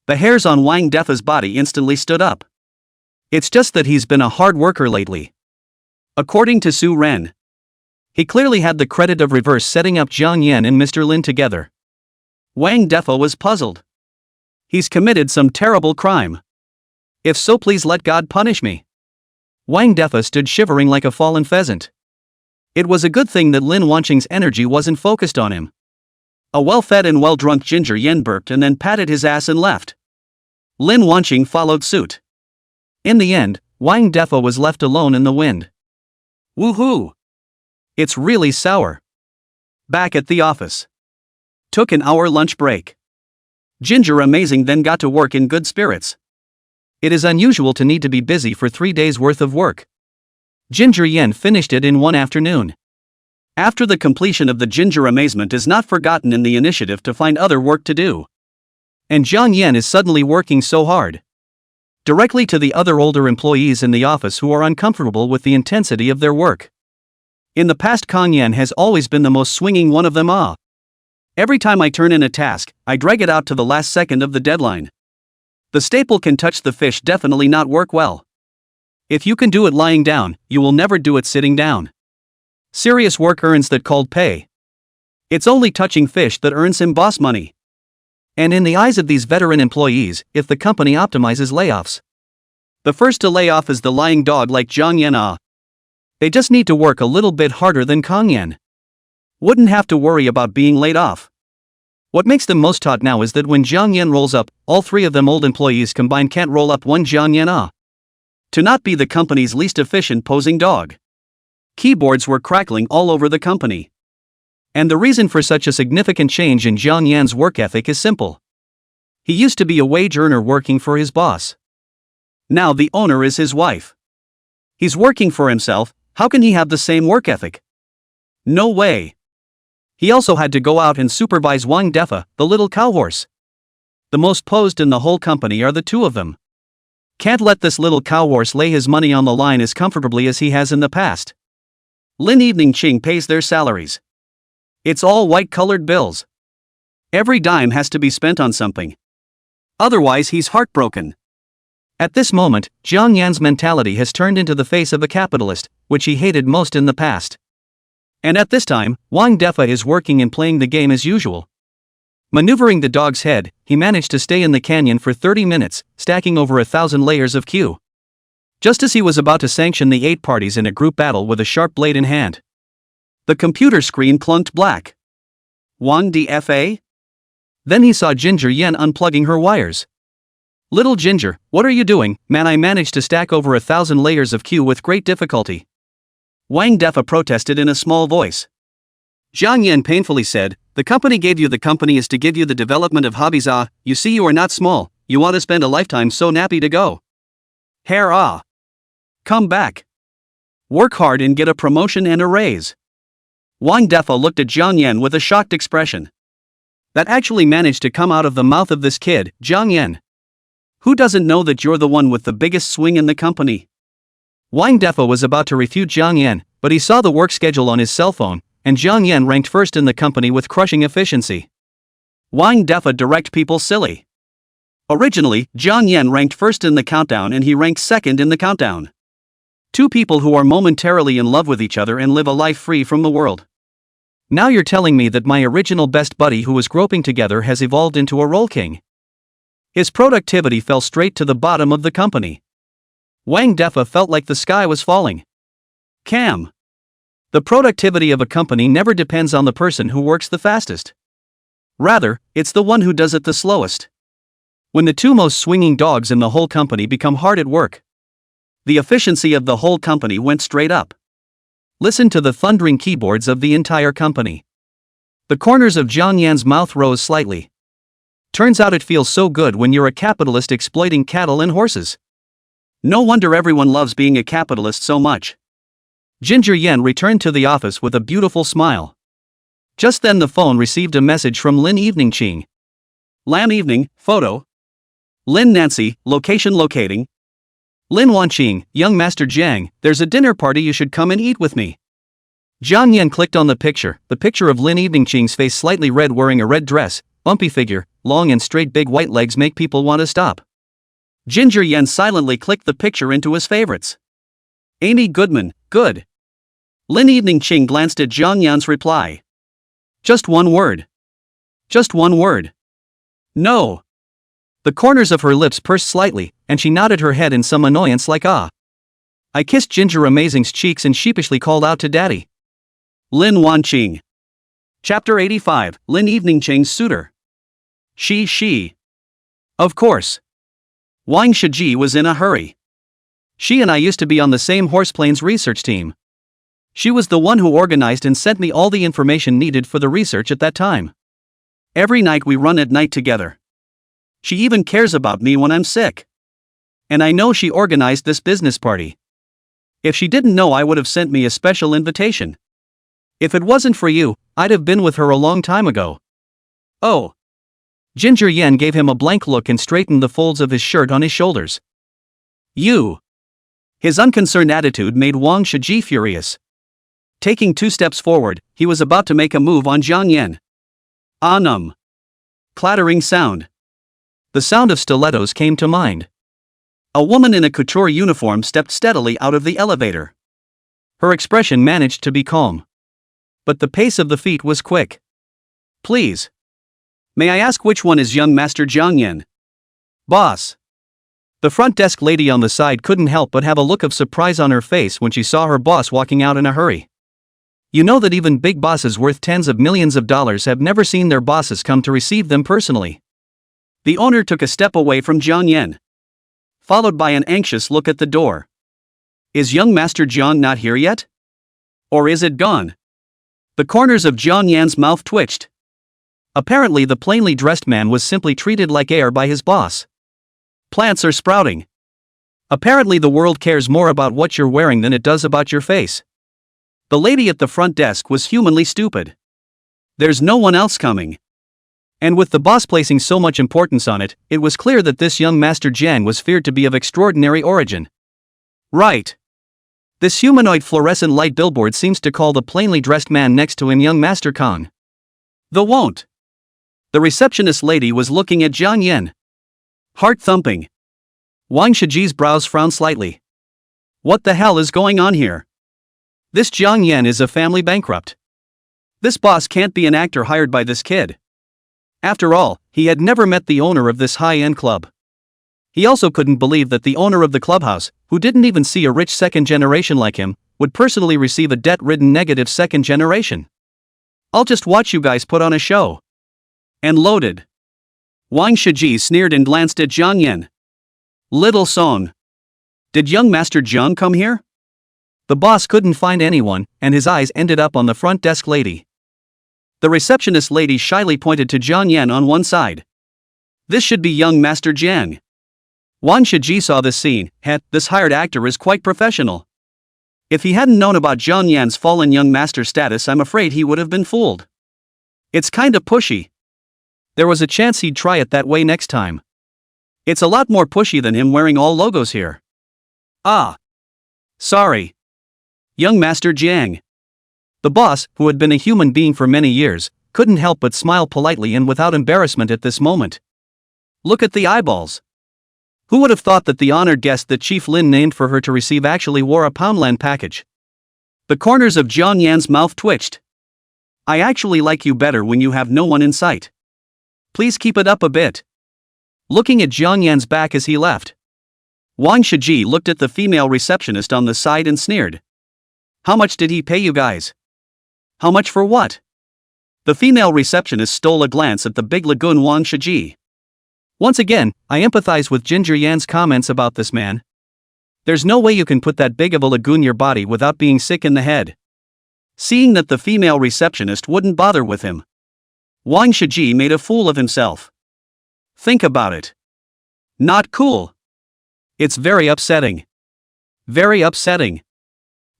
The hairs on Wang Defa's body instantly stood up. It's just that he's been a hard worker lately. According to Su Ren, he clearly had the credit of reverse setting up Jiang Yan and Mr. Lin together. Wang Defa was puzzled. He's committed some terrible crime. If so, please let God punish me. Wang Defa stood shivering like a fallen pheasant. It was a good thing that Lin Wanqing's energy wasn't focused on him. A well-fed and well-drunk Ginger Yen burped and then patted his ass and left. Lin Wanqing followed suit. In the end, Wang Defa was left alone in the wind. Woohoo! It's really sour. Back at the office. Took an hour lunch break. Ginger Amazing then got to work in good spirits. It is unusual to need to be busy for 3 days worth of work. Ginger Yen finished it in one afternoon. After the completion of the Ginger Amazement is not forgotten in the initiative to find other work to do. And Jiang Yan is suddenly working so hard. Directly to the other older employees in the office who are uncomfortable with the intensity of their work. In the past, Kang Yan has always been the most swinging one of them. Every time I turn in a task, I drag it out to the last second of the deadline. The staple can touch the fish definitely not work well. If you can do it lying down, you will never do it sitting down. Serious work earns that called pay. It's only touching fish that earns him boss money. And in the eyes of these veteran employees, if the company optimizes layoffs, the first to lay off is the lying dog like Jiang Yan. They just need to work a little bit harder than Kang Yan. Wouldn't have to worry about being laid off. What makes them most taut now is that when Jiang Yan rolls up, all 3 of them old employees combined can't roll up one Jiang Yan. To not be the company's least efficient posing dog. Keyboards were crackling all over the company. And the reason for such a significant change in Jiang Yan's work ethic is simple. He used to be a wage earner working for his boss. Now the owner is his wife. He's working for himself, how can he have the same work ethic? No way. He also had to go out and supervise Wang Defa, the little cowhorse. The most posed in the whole company are the two of them. Can't let this little cowhorse lay his money on the line as comfortably as he has in the past. Lin Evening Ching pays their salaries. It's all white-colored bills. Every dime has to be spent on something. Otherwise he's heartbroken. At this moment, Jiang Yan's mentality has turned into the face of a capitalist, which he hated most in the past. And at this time, Wang Defa is working and playing the game as usual. Maneuvering the dog's head, he managed to stay in the canyon for 30 minutes, stacking over 1,000 layers of Q. Just as he was about to sanction the 8 parties in a group battle with a sharp blade in hand, the computer screen clunked black. Wang Dfa? Then he saw Ginger Yen unplugging her wires. Little Ginger, what are you doing, man? I managed to stack over 1,000 layers of Q with great difficulty. Wang Defa protested in a small voice. Jiang Yan painfully said, the company gave you, the company is to give you the development of hobbies. You see you are not small, you want to spend a lifetime so nappy to go. Hair come back. Work hard and get a promotion and a raise. Wang Defa looked at Jiang Yan with a shocked expression. That actually managed to come out of the mouth of this kid, Jiang Yan. Who doesn't know that you're the one with the biggest swing in the company? Wang Defa was about to refute Jiang Yan, but he saw the work schedule on his cell phone, and Jiang Yan ranked first in the company with crushing efficiency. Wang Defa direct people silly. Originally, Jiang Yan ranked first in the countdown and he ranked second in the countdown. Two people who are momentarily in love with each other and live a life free from the world. Now you're telling me that my original best buddy who was groping together has evolved into a role king. His productivity fell straight to the bottom of the company. Wang Defa felt like the sky was falling. Cam. The productivity of a company never depends on the person who works the fastest. Rather, it's the one who does it the slowest. When the two most swinging dogs in the whole company become hard at work, the efficiency of the whole company went straight up. Listen to the thundering keyboards of the entire company. The corners of Jiang Yan's mouth rose slightly. Turns out it feels so good when you're a capitalist exploiting cattle and horses. No wonder everyone loves being a capitalist so much. Ginger Yen returned to the office with a beautiful smile. Just then the phone received a message from Lin Evening Ching. Lam Evening, photo. Lin Nancy, location locating. Lin Wanqing, young Master Jiang, there's a dinner party, you should come and eat with me. Jiang Yan clicked on the picture of Lin Evening Ching's face slightly red, wearing a red dress, bumpy figure, long and straight big white legs make people want to stop. Ginger Yen silently clicked the picture into his favorites. Amy Goodman, good. Lin Evening Ching glanced at Jiang Yan's reply. Just one word. Just one word. No. The corners of her lips pursed slightly, and she nodded her head in some annoyance like ah. I kissed Ginger Amazing's cheeks and sheepishly called out to Daddy. Lin Wanqing. Chapter 85, Lin Evening Ching's suitor. She. Of course. Wang Shiji was in a hurry. She and I used to be on the same horseplanes research team. She was the one who organized and sent me all the information needed for the research at that time. Every night we run at night together. She even cares about me when I'm sick. And I know she organized this business party. If she didn't know, I would have sent me a special invitation. If it wasn't for you, I'd have been with her a long time ago. Oh. Ginger Yen gave him a blank look and straightened the folds of his shirt on his shoulders. You. His unconcerned attitude made Wang Shiji furious. Taking 2 steps forward, he was about to make a move on Jiang Yan. Clattering sound. The sound of stilettos came to mind. A woman in a couture uniform stepped steadily out of the elevator. Her expression managed to be calm. But the pace of the feet was quick. Please. May I ask which one is young Master Jiang Yan? Boss. The front desk lady on the side couldn't help but have a look of surprise on her face when she saw her boss walking out in a hurry. You know that even big bosses worth tens of millions of dollars have never seen their bosses come to receive them personally. The owner took a step away from Jiang Yan, followed by an anxious look at the door. Is young Master Jiang not here yet? Or is it gone? The corners of Jiang Yan's mouth twitched. Apparently the plainly dressed man was simply treated like air by his boss. Plants are sprouting. Apparently the world cares more about what you're wearing than it does about your face. The lady at the front desk was humanly stupid. There's no one else coming. And with the boss placing so much importance on it, it was clear that this young Master Jiang was feared to be of extraordinary origin. Right. This humanoid fluorescent light billboard seems to call the plainly dressed man next to him young Master Kong. The won't. The receptionist lady was looking at Jiang Yen. Heart thumping. Wang Shiji's brows frowned slightly. What the hell is going on here? This Jiang Yen is a family bankrupt. This boss can't be an actor hired by this kid. After all, he had never met the owner of this high-end club. He also couldn't believe that the owner of the clubhouse, who didn't even see a rich second generation like him, would personally receive a debt-ridden negative second generation. I'll just watch you guys put on a show. And loaded. Wang Shiji sneered and glanced at Jiang Yen. Little Song. Did young Master Jiang come here? The boss couldn't find anyone, and his eyes ended up on the front desk lady. The receptionist lady shyly pointed to Jiang Yen on one side. This should be young Master Jiang. Wang Shiji saw this scene. This hired actor is quite professional. If he hadn't known about Jiang Yan's fallen young master status, I'm afraid he would have been fooled. It's kinda pushy. There was a chance he'd try it that way next time. It's a lot more pushy than him wearing all logos here. Ah. Sorry. Young Master Jiang. The boss, who had been a human being for many years, couldn't help but smile politely and without embarrassment at this moment. Look at the eyeballs. Who would have thought that the honored guest that Chief Lin named for her to receive actually wore a Poundland package? The corners of Jiang Yan's mouth twitched. I actually like you better when you have no one in sight. Please keep it up a bit. Looking at Jiang Yan's back as he left, Wang Shiji looked at the female receptionist on the side and sneered. How much did he pay you guys? How much for what? The female receptionist stole a glance at the big lagoon Wang Shiji. Once again, I empathize with Ginger Yan's comments about this man. There's no way you can put that big of a lagoon in your body without being sick in the head. Seeing that the female receptionist wouldn't bother with him, Wang Shiji made a fool of himself. Think about it. Not cool. It's very upsetting. Very upsetting.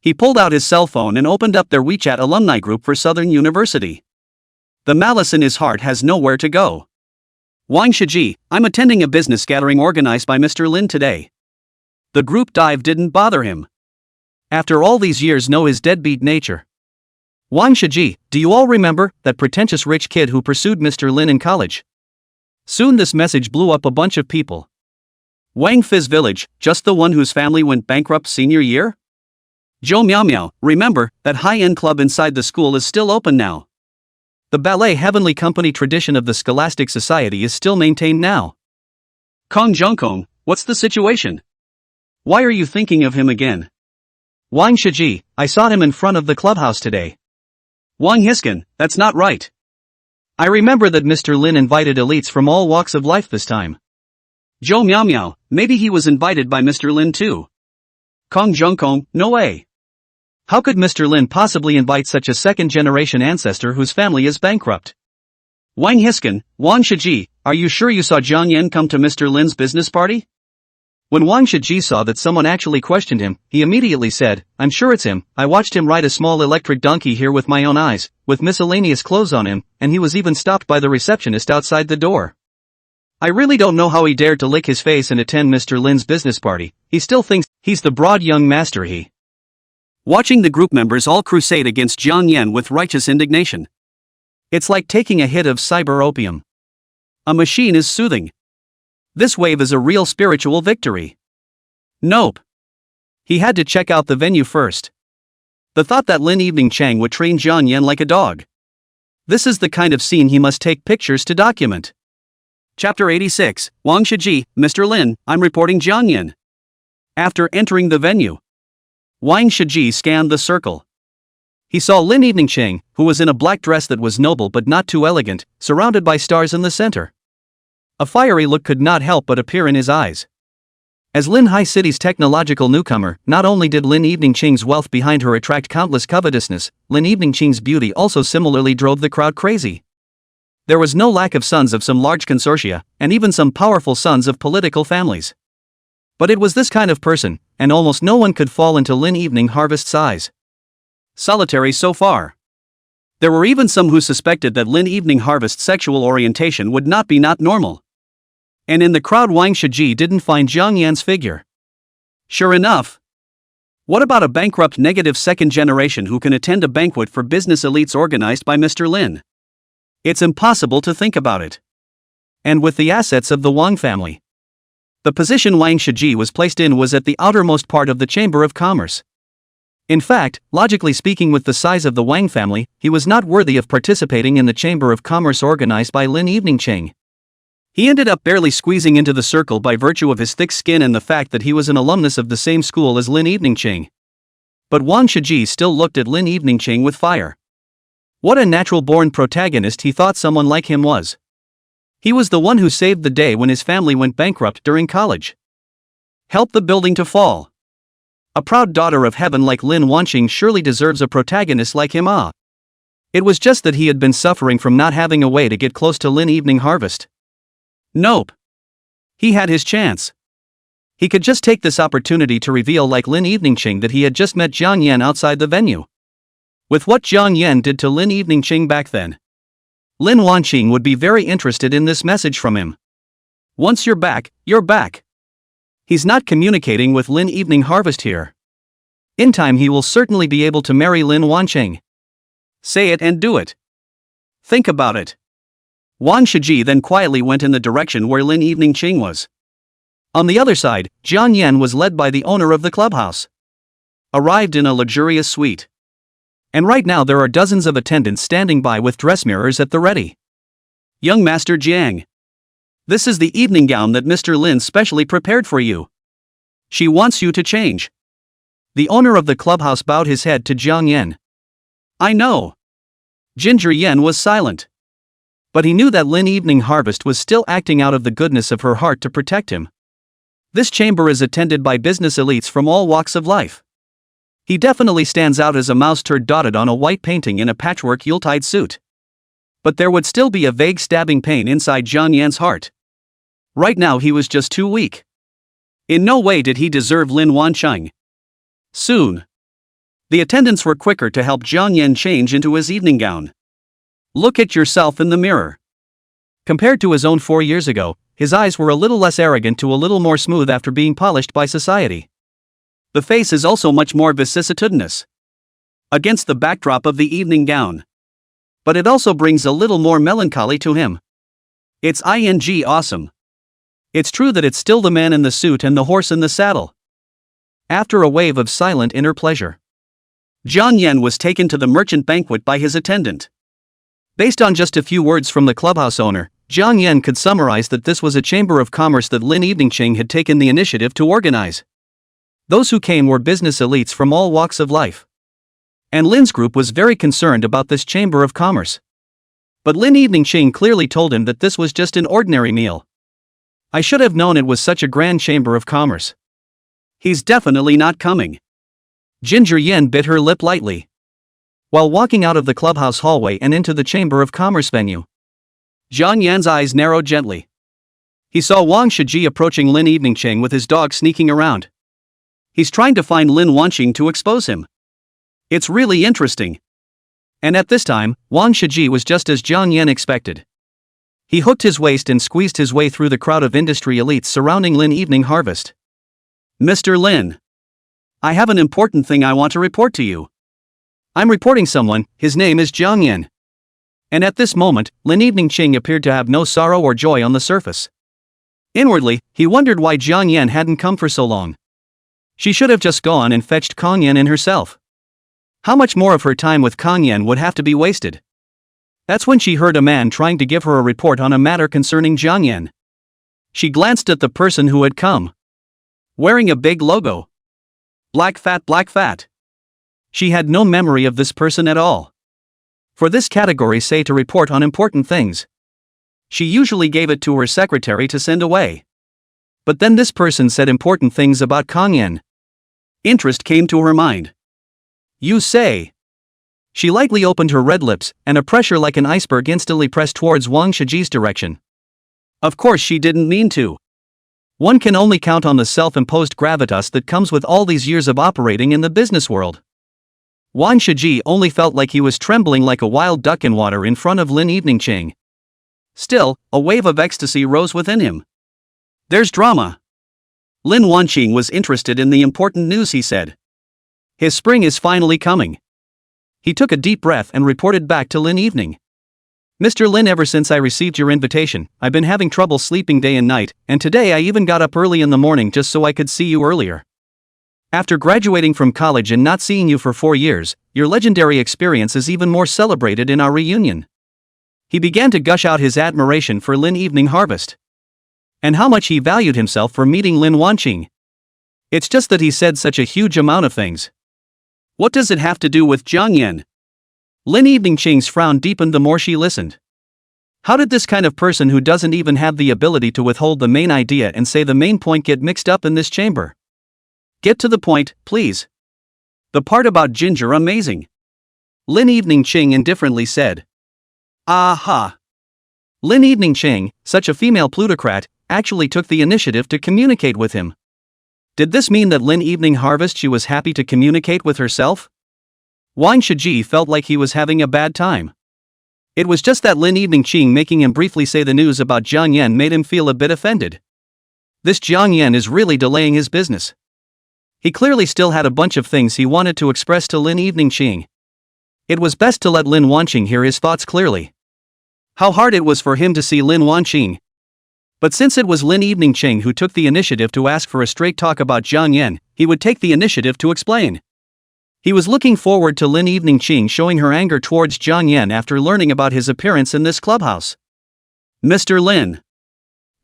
He pulled out his cell phone and opened up their WeChat alumni group for Southern University. The malice in his heart has nowhere to go. Wang Shiji, I'm attending a business gathering organized by Mr. Lin today. The group dive didn't bother him. After all these years know his deadbeat nature. Wang Shiji, do you all remember that pretentious rich kid who pursued Mr. Lin in college? Soon this message blew up a bunch of people. Wang Fizz Village, just the one whose family went bankrupt senior year? Joe Meow Meow, remember, that high-end club inside the school is still open now. The ballet heavenly company tradition of the scholastic society is still maintained now. Kong Jongkong, what's the situation? Why are you thinking of him again? Wang Shiji, I saw him in front of the clubhouse today. Wang Hiskin, that's not right. I remember that Mr. Lin invited elites from all walks of life this time. Joe Meow Meow, maybe he was invited by Mr. Lin too. Kong Jongkong, no way. How could Mr. Lin possibly invite such a second-generation ancestor whose family is bankrupt? Wang Hiskin, Wang Shiji, are you sure you saw Jiang Yen come to Mr. Lin's business party? When Wang Shiji saw that someone actually questioned him, he immediately said, I'm sure it's him. I watched him ride a small electric donkey here with my own eyes, with miscellaneous clothes on him, and he was even stopped by the receptionist outside the door. I really don't know how he dared to lick his face and attend Mr. Lin's business party. He still thinks he's the broad young master he. Watching the group members all crusade against Jiang Yen with righteous indignation. It's like taking a hit of cyber opium. A machine is soothing. This wave is a real spiritual victory. Nope. He had to check out the venue first. The thought that Lin Evening Chang would train Jiang Yen like a dog. This is the kind of scene he must take pictures to document. Chapter 86, Wang Shiji, Mr. Lin, I'm reporting Jiang Yen. After entering the venue, Wang Shiji scanned the circle. He saw Lin Evening Chang, who was in a black dress that was noble but not too elegant, surrounded by stars in the center. A fiery look could not help but appear in his eyes. As Lin High City's technological newcomer, not only did Lin Evening Chang's wealth behind her attract countless covetousness, Lin Evening Chang's beauty also similarly drove the crowd crazy. There was no lack of sons of some large consortia, and even some powerful sons of political families. But it was this kind of person, and almost no one could fall into Lin Evening Harvest's eyes. Solitary so far. There were even some who suspected that Lin Evening Harvest's sexual orientation would not be not normal. And in the crowd, Wang Shiji didn't find Jiang Yan's figure. Sure enough. What about a bankrupt negative second generation who can attend a banquet for business elites organized by Mr. Lin? It's impossible to think about it. And with the assets of the Wang family, the position Wang Shiji was placed in was at the outermost part of the Chamber of Commerce. In fact, logically speaking, with the size of the Wang family, he was not worthy of participating in the Chamber of Commerce organized by Lin Evening Ching. He ended up barely squeezing into the circle by virtue of his thick skin and the fact that he was an alumnus of the same school as Lin Evening Ching. But Wang Shiji still looked at Lin Evening Ching with fire. What a natural-born protagonist he thought someone like him was. He was the one who saved the day when his family went bankrupt during college. Helped the building to fall. A proud daughter of heaven like Lin Wanqing surely deserves a protagonist like him. It was just that he had been suffering from not having a way to get close to Lin Evening Harvest. Nope. He had his chance. He could just take this opportunity to reveal like Lin Evening Ching that he had just met Jiang Yan outside the venue. With what Jiang Yan did to Lin Evening Ching back then, Lin Wanqing would be very interested in this message from him. Once you're back, you're back. He's not communicating with Lin Evening Harvest here. In time he will certainly be able to marry Lin Wanqing. Say it and do it. Think about it. Wang Shiji then quietly went in the direction where Lin Evening Ching was. On the other side, Jiang Yan was led by the owner of the clubhouse. Arrived in a luxurious suite. And right now there are dozens of attendants standing by with dress mirrors at the ready. Young Master Jiang. This is the evening gown that Mr. Lin specially prepared for you. She wants you to change. The owner of the clubhouse bowed his head to Jiang Yan. I know. Ginger Yan was silent. But he knew that Lin Evening Harvest was still acting out of the goodness of her heart to protect him. This chamber is attended by business elites from all walks of life. He definitely stands out as a mouse turd dotted on a white painting in a patchwork Yuletide suit. But there would still be a vague stabbing pain inside Jiang Yan's heart. Right now he was just too weak. In no way did he deserve Lin Wanqing. Soon. The attendants were quicker to help Jiang Yan change into his evening gown. Look at yourself in the mirror. Compared to his own 4 years ago, his eyes were a little less arrogant to a little more smooth after being polished by society. The face is also much more vicissitudinous. Against the backdrop of the evening gown. But it also brings a little more melancholy to him. It's awesome. It's true that it's still the man in the suit and the horse in the saddle. After a wave of silent inner pleasure, Jiang Yan was taken to the merchant banquet by his attendant. Based on just a few words from the clubhouse owner, Jiang Yan could summarize that this was a chamber of commerce that Lin Evening Ching had taken the initiative to organize. Those who came were business elites from all walks of life. And Lin's group was very concerned about this chamber of commerce. But Lin Evening Ching clearly told him that this was just an ordinary meal. I should have known it was such a grand chamber of commerce. He's definitely not coming. Ginger Yan bit her lip lightly. While walking out of the clubhouse hallway and into the chamber of commerce venue, Jiang Yan's eyes narrowed gently. He saw Wang Shiji approaching Lin Evening Ching with his dog sneaking around. He's trying to find Lin Wanqing to expose him. It's really interesting. And at this time, Wang Shiji was just as Jiang Yan expected. He hooked his waist and squeezed his way through the crowd of industry elites surrounding Lin Evening Harvest. Mr. Lin. I have an important thing I want to report to you. I'm reporting someone, his name is Jiang Yan. And at this moment, Lin Evening Ching appeared to have no sorrow or joy on the surface. Inwardly, he wondered why Jiang Yan hadn't come for so long. She should have just gone and fetched Kong Yan in herself. How much more of her time with Kong Yan would have to be wasted? That's when she heard a man trying to give her a report on a matter concerning Jiang Yan. She glanced at the person who had come. Wearing a big logo. Black fat. She had no memory of this person at all. For this category say to report on important things. She usually gave it to her secretary to send away. But then this person said important things about Kong Yan. Interest came to her mind. You say. She lightly opened her red lips, and a pressure like an iceberg instantly pressed towards Wang Shiji's direction. Of course she didn't mean to. One can only count on the self-imposed gravitas that comes with all these years of operating in the business world. Wang Shiji only felt like he was trembling like a wild duck in water in front of Lin Evening Ching. Still, a wave of ecstasy rose within him. There's drama. Lin Wanqing was interested in the important news, he said. His spring is finally coming. He took a deep breath and reported back to Lin Evening. Mr. Lin, ever since I received your invitation, I've been having trouble sleeping day and night, and today I even got up early in the morning just so I could see you earlier. After graduating from college and not seeing you for 4 years, your legendary experience is even more celebrated in our reunion. He began to gush out his admiration for Lin Evening Harvest. And how much he valued himself for meeting Lin Wanqing. It's just that he said such a huge amount of things. What does it have to do with Jiang Yan? Lin Evening Ching's frown deepened the more she listened. How did this kind of person who doesn't even have the ability to withhold the main idea and say the main point get mixed up in this chamber? Get to the point, please. The part about Ginger amazing. Lin Evening Ching indifferently said. Aha. Lin Evening Ching, such a female plutocrat, actually took the initiative to communicate with him. Did this mean that Lin Evening Harvest she was happy to communicate with herself? Wang Shiji felt like he was having a bad time. It was just that Lin Evening Ching making him briefly say the news about Jiang Yan made him feel a bit offended. This Jiang Yan is really delaying his business. He clearly still had a bunch of things he wanted to express to Lin Evening Ching. It was best to let Lin Wanqing hear his thoughts clearly. How hard it was for him to see Lin Wanqing. But since it was Lin Evening Ching who took the initiative to ask for a straight talk about Jiang Yan, he would take the initiative to explain. He was looking forward to Lin Evening Ching showing her anger towards Jiang Yan after learning about his appearance in this clubhouse. Mr. Lin.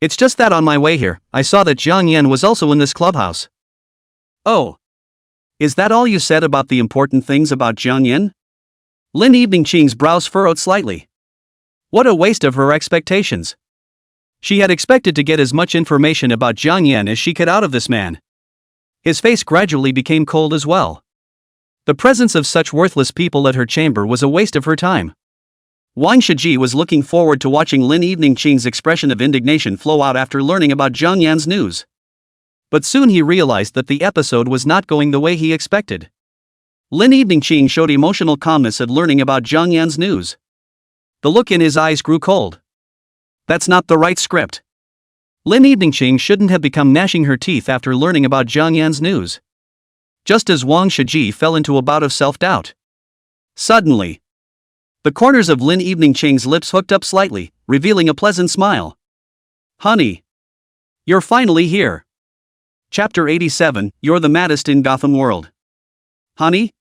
It's just that on my way here, I saw that Jiang Yan was also in this clubhouse. Oh. Is that all you said about the important things about Jiang Yan? Lin Evening Ching's brows furrowed slightly. What a waste of her expectations. She had expected to get as much information about Jiang Yan as she could out of this man. His face gradually became cold as well. The presence of such worthless people at her chamber was a waste of her time. Wang Shiji was looking forward to watching Lin Evening Ching's expression of indignation flow out after learning about Jiang Yan's news. But soon he realized that the episode was not going the way he expected. Lin Evening Ching showed emotional calmness at learning about Jiang Yan's news. The look in his eyes grew cold. That's not the right script. Lin Evening Ching shouldn't have become gnashing her teeth after learning about Jiang Yan's news. Just as Wang Shiji fell into a bout of self-doubt. Suddenly, the corners of Lin Evening Ching's lips hooked up slightly, revealing a pleasant smile. Honey. You're finally here. Chapter 87, You're the maddest in Gotham World. Honey?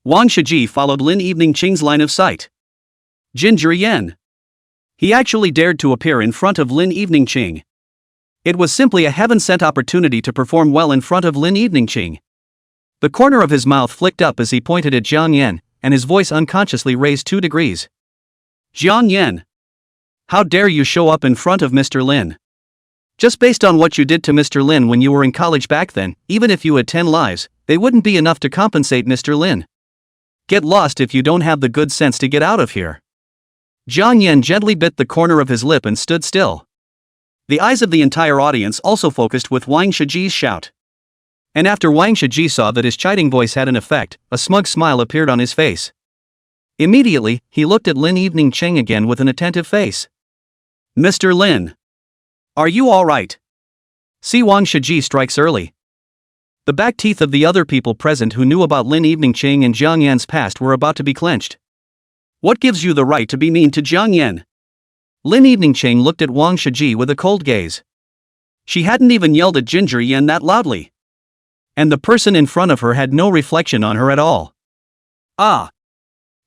Wang Shiji followed Lin Evening Ching's line of sight. Ginger Yan. He actually dared to appear in front of Lin Evening Ching. It was simply a heaven-sent opportunity to perform well in front of Lin Evening Ching. The corner of his mouth flicked up as he pointed at Jiang Yan, and his voice unconsciously raised 2 degrees. Jiang Yan. How dare you show up in front of Mr. Lin? Just based on what you did to Mr. Lin when you were in college back then, even if you had 10 lives, they wouldn't be enough to compensate Mr. Lin. Get lost if you don't have the good sense to get out of here. Jiang Yan gently bit the corner of his lip and stood still. The eyes of the entire audience also focused with Wang Shiji's shout. And after Wang Shiji saw that his chiding voice had an effect, a smug smile appeared on his face. Immediately, he looked at Lin Evening Ching again with an attentive face. Mr. Lin. Are you alright? See, Wang Shiji strikes early. The back teeth of the other people present who knew about Lin Evening Ching and Jiang Yan's past were about to be clenched. What gives you the right to be mean to Jiang Yan? Lin Evening Ching looked at Wang Shiji with a cold gaze. She hadn't even yelled at Ginger Yan that loudly. And the person in front of her had no reflection on her at all. Ah!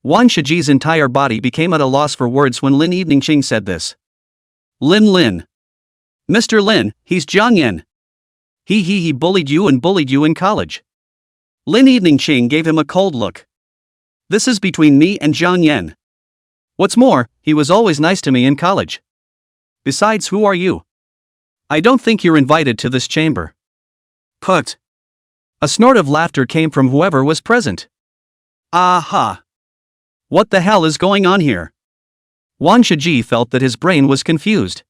Wang Shiji's entire body became at a loss for words when Lin Evening Ching said this. Lin. Mr. Lin, he's Jiang Yan. He bullied you in college. Lin Evening Ching gave him a cold look. This is between me and Jiang Yan. What's more, he was always nice to me in college. Besides, who are you? I don't think you're invited to this chamber. Put. A snort of laughter came from whoever was present. Aha! What the hell is going on here? Wang Shiji felt that his brain was confused.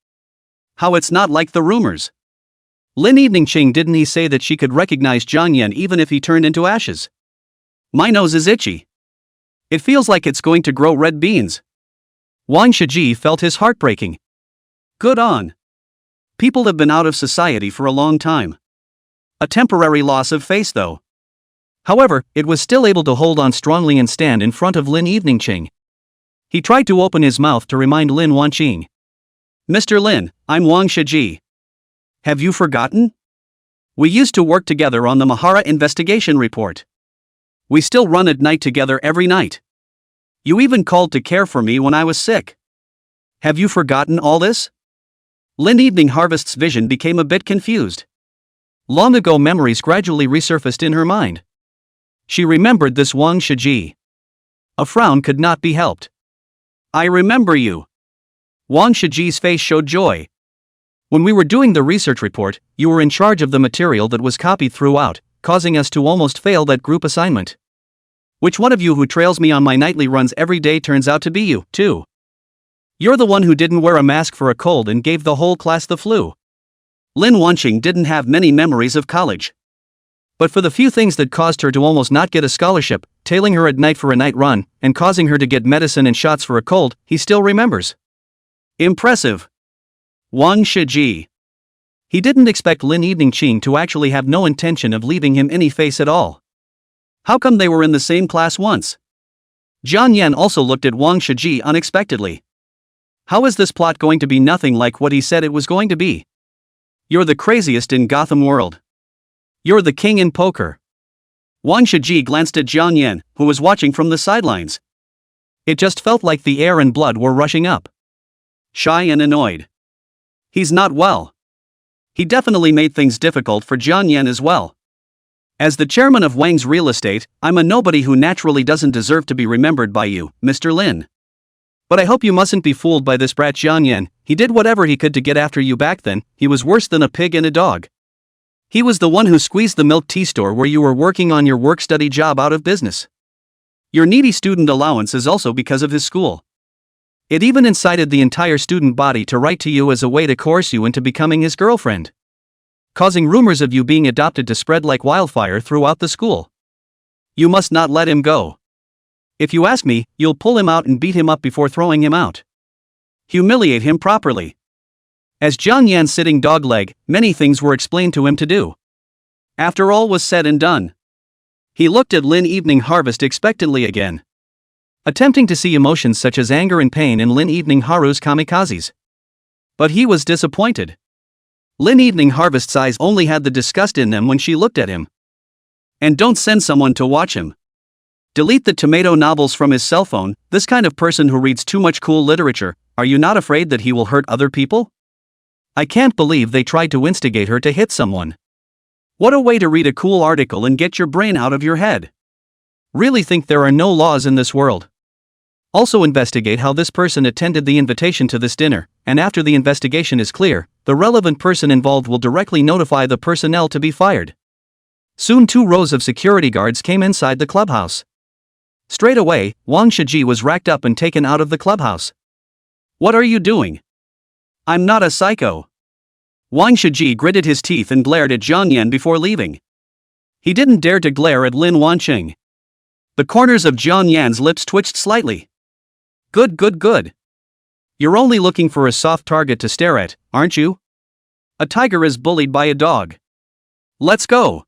How it's not like the rumors. Lin Evening Ching, didn't he say that she could recognize Jiang Yan even if he turned into ashes? My nose is itchy. It feels like it's going to grow red beans. Wang Shiji felt his heart breaking. Good on. People have been out of society for a long time. A temporary loss of face though. However, it was still able to hold on strongly and stand in front of Lin Eveningching. He tried to open his mouth to remind Lin Wanqing. Mr. Lin, I'm Wang Shiji. Have you forgotten? We used to work together on the Mahara investigation report. We still run at night together every night. You even called to care for me when I was sick. Have you forgotten all this? Lin Evening Harvest's vision became a bit confused. Long ago memories gradually resurfaced in her mind. She remembered this Wang Shiji. A frown could not be helped. I remember you. Wang Shiji's face showed joy. When we were doing the research report, you were in charge of the material that was copied throughout, causing us to almost fail that group assignment. Which one of you who trails me on my nightly runs every day turns out to be you, too? You're the one who didn't wear a mask for a cold and gave the whole class the flu. Lin Wanqing didn't have many memories of college. But for the few things that caused her to almost not get a scholarship, tailing her at night for a night run, and causing her to get medicine and shots for a cold, he still remembers. Impressive. Wang Shiji. He didn't expect Lin Eveningching to actually have no intention of leaving him any face at all. How come they were in the same class once? Jian Yan also looked at Wang Shiji unexpectedly. How is this plot going to be nothing like what he said it was going to be? You're the craziest in Gotham world. You're the king in poker. Wang Shiji glanced at Jian Yan, who was watching from the sidelines. It just felt like the air and blood were rushing up. Shy and annoyed. He's not well. He definitely made things difficult for Jian Yan as well. As the chairman of Wang's real estate, I'm a nobody who naturally doesn't deserve to be remembered by you, Mr. Lin. But I hope you mustn't be fooled by this brat Jian Yan. He did whatever he could to get after you back then. He was worse than a pig and a dog. He was the one who squeezed the milk tea store where you were working on your work-study job out of business. Your needy student allowance is also because of his school. It even incited the entire student body to write to you as a way to coerce you into becoming his girlfriend, causing rumors of you being adopted to spread like wildfire throughout the school. You must not let him go. If you ask me, you'll pull him out and beat him up before throwing him out. Humiliate him properly. As Jian Yan sitting dogleg, many things were explained to him to do. After all was said and done, he looked at Lin Evening Harvest expectantly again, attempting to see emotions such as anger and pain in Lin Evening Haru's kamikazes. But he was disappointed. Lin Evening Harvest's eyes only had the disgust in them when she looked at him. And don't send someone to watch him. Delete the tomato novels from his cell phone. This kind of person who reads too much cool literature, are you not afraid that he will hurt other people? I can't believe they tried to instigate her to hit someone. What a way to read a cool article and get your brain out of your head. Really think there are no laws in this world. Also investigate how this person attended the invitation to this dinner, and after the investigation is clear, the relevant person involved will directly notify the personnel to be fired. Soon 2 rows of security guards came inside the clubhouse. Straight away, Wang Shiji was racked up and taken out of the clubhouse. What are you doing? I'm not a psycho. Wang Shiji gritted his teeth and glared at Jian Yan before leaving. He didn't dare to glare at Lin Wanqing. The corners of Jian Yan's lips twitched slightly. Good. You're only looking for a soft target to stare at, aren't you? A tiger is bullied by a dog. Let's go.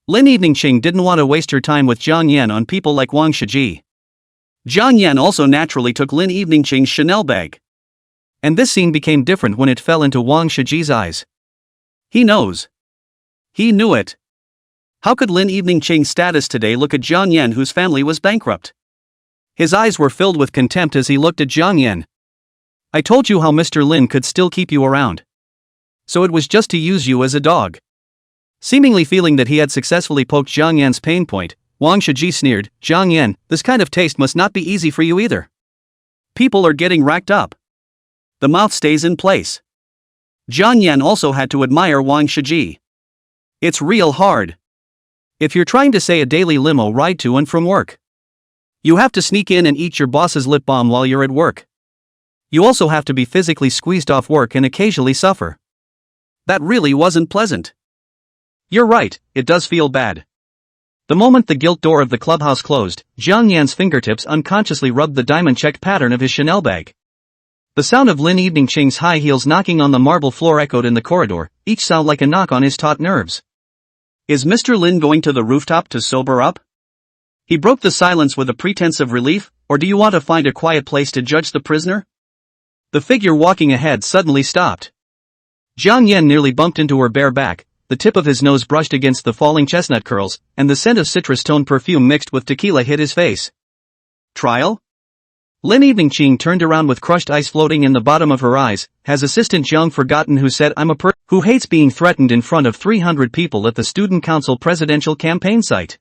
Lin Eveningching didn't want to waste her time with Jian Yan on people like Wang Shiji. Jian Yan also naturally took Lin Eveningching's Chanel bag. And this scene became different when it fell into Wang Shiji's eyes. He knows. He knew it. How could Lin Eveningching's status today look at Jian Yan, whose family was bankrupt? His eyes were filled with contempt as he looked at Jian Yan. I told you how Mr. Lin could still keep you around. So it was just to use you as a dog. Seemingly feeling that he had successfully poked Jian Yan's pain point, Wang Shiji sneered, Jian Yan, this kind of taste must not be easy for you either. People are getting racked up. The mouth stays in place. Jian Yan also had to admire Wang Shiji. It's real hard. If you're trying to say a daily limo ride to and from work, you have to sneak in and eat your boss's lip balm while you're at work. You also have to be physically squeezed off work and occasionally suffer. That really wasn't pleasant. You're right, it does feel bad. The moment the gilt door of the clubhouse closed, Jiang Yan's fingertips unconsciously rubbed the diamond-checked pattern of his Chanel bag. The sound of Lin Eveningching's high heels knocking on the marble floor echoed in the corridor, each sound like a knock on his taut nerves. Is Mr. Lin going to the rooftop to sober up? He broke the silence with a pretense of relief, or do you want to find a quiet place to judge the prisoner? The figure walking ahead suddenly stopped. Jiang Yan nearly bumped into her bare back, the tip of his nose brushed against the falling chestnut curls, and the scent of citrus-toned perfume mixed with tequila hit his face. Trial? Lin Eveningching turned around with crushed ice floating in the bottom of her eyes. Has Assistant Jiang forgotten who said I'm a who hates being threatened in front of 300 people at the Student Council presidential campaign site?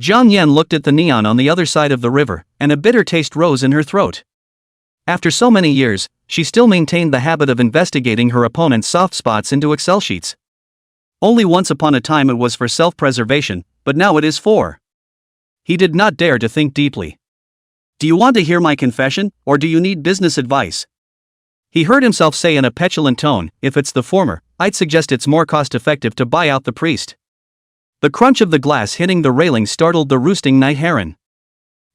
Jiang Yan looked at the neon on the other side of the river, and a bitter taste rose in her throat. After so many years, she still maintained the habit of investigating her opponent's soft spots into Excel sheets. Only once upon a time it was for self-preservation, but now it is for. He did not dare to think deeply. Do you want to hear my confession, or do you need business advice? He heard himself say in a petulant tone, if it's the former, I'd suggest it's more cost-effective to buy out the priest. The crunch of the glass hitting the railing startled the roosting night heron.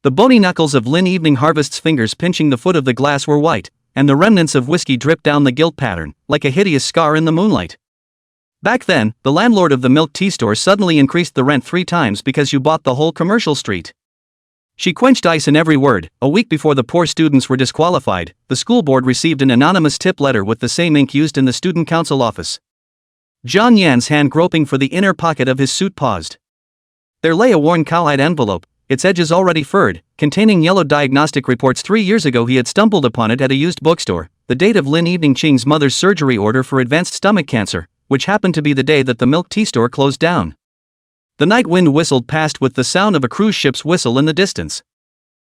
The bony knuckles of Lin Evening Harvest's fingers pinching the foot of the glass were white, and the remnants of whiskey dripped down the gilt pattern, like a hideous scar in the moonlight. Back then, the landlord of the milk tea store suddenly increased the rent 3 times because you bought the whole commercial street. She quenched ice in every word. A week before the poor students were disqualified, the school board received an anonymous tip letter with the same ink used in the student council office. Jiang Yan's hand groping for the inner pocket of his suit paused. There lay a worn cowhide envelope, its edges already furred, containing yellow diagnostic reports. 3 years ago he had stumbled upon it at a used bookstore, the date of Lin Eveningching's mother's surgery order for advanced stomach cancer, which happened to be the day that the milk tea store closed down. The night wind whistled past with the sound of a cruise ship's whistle in the distance.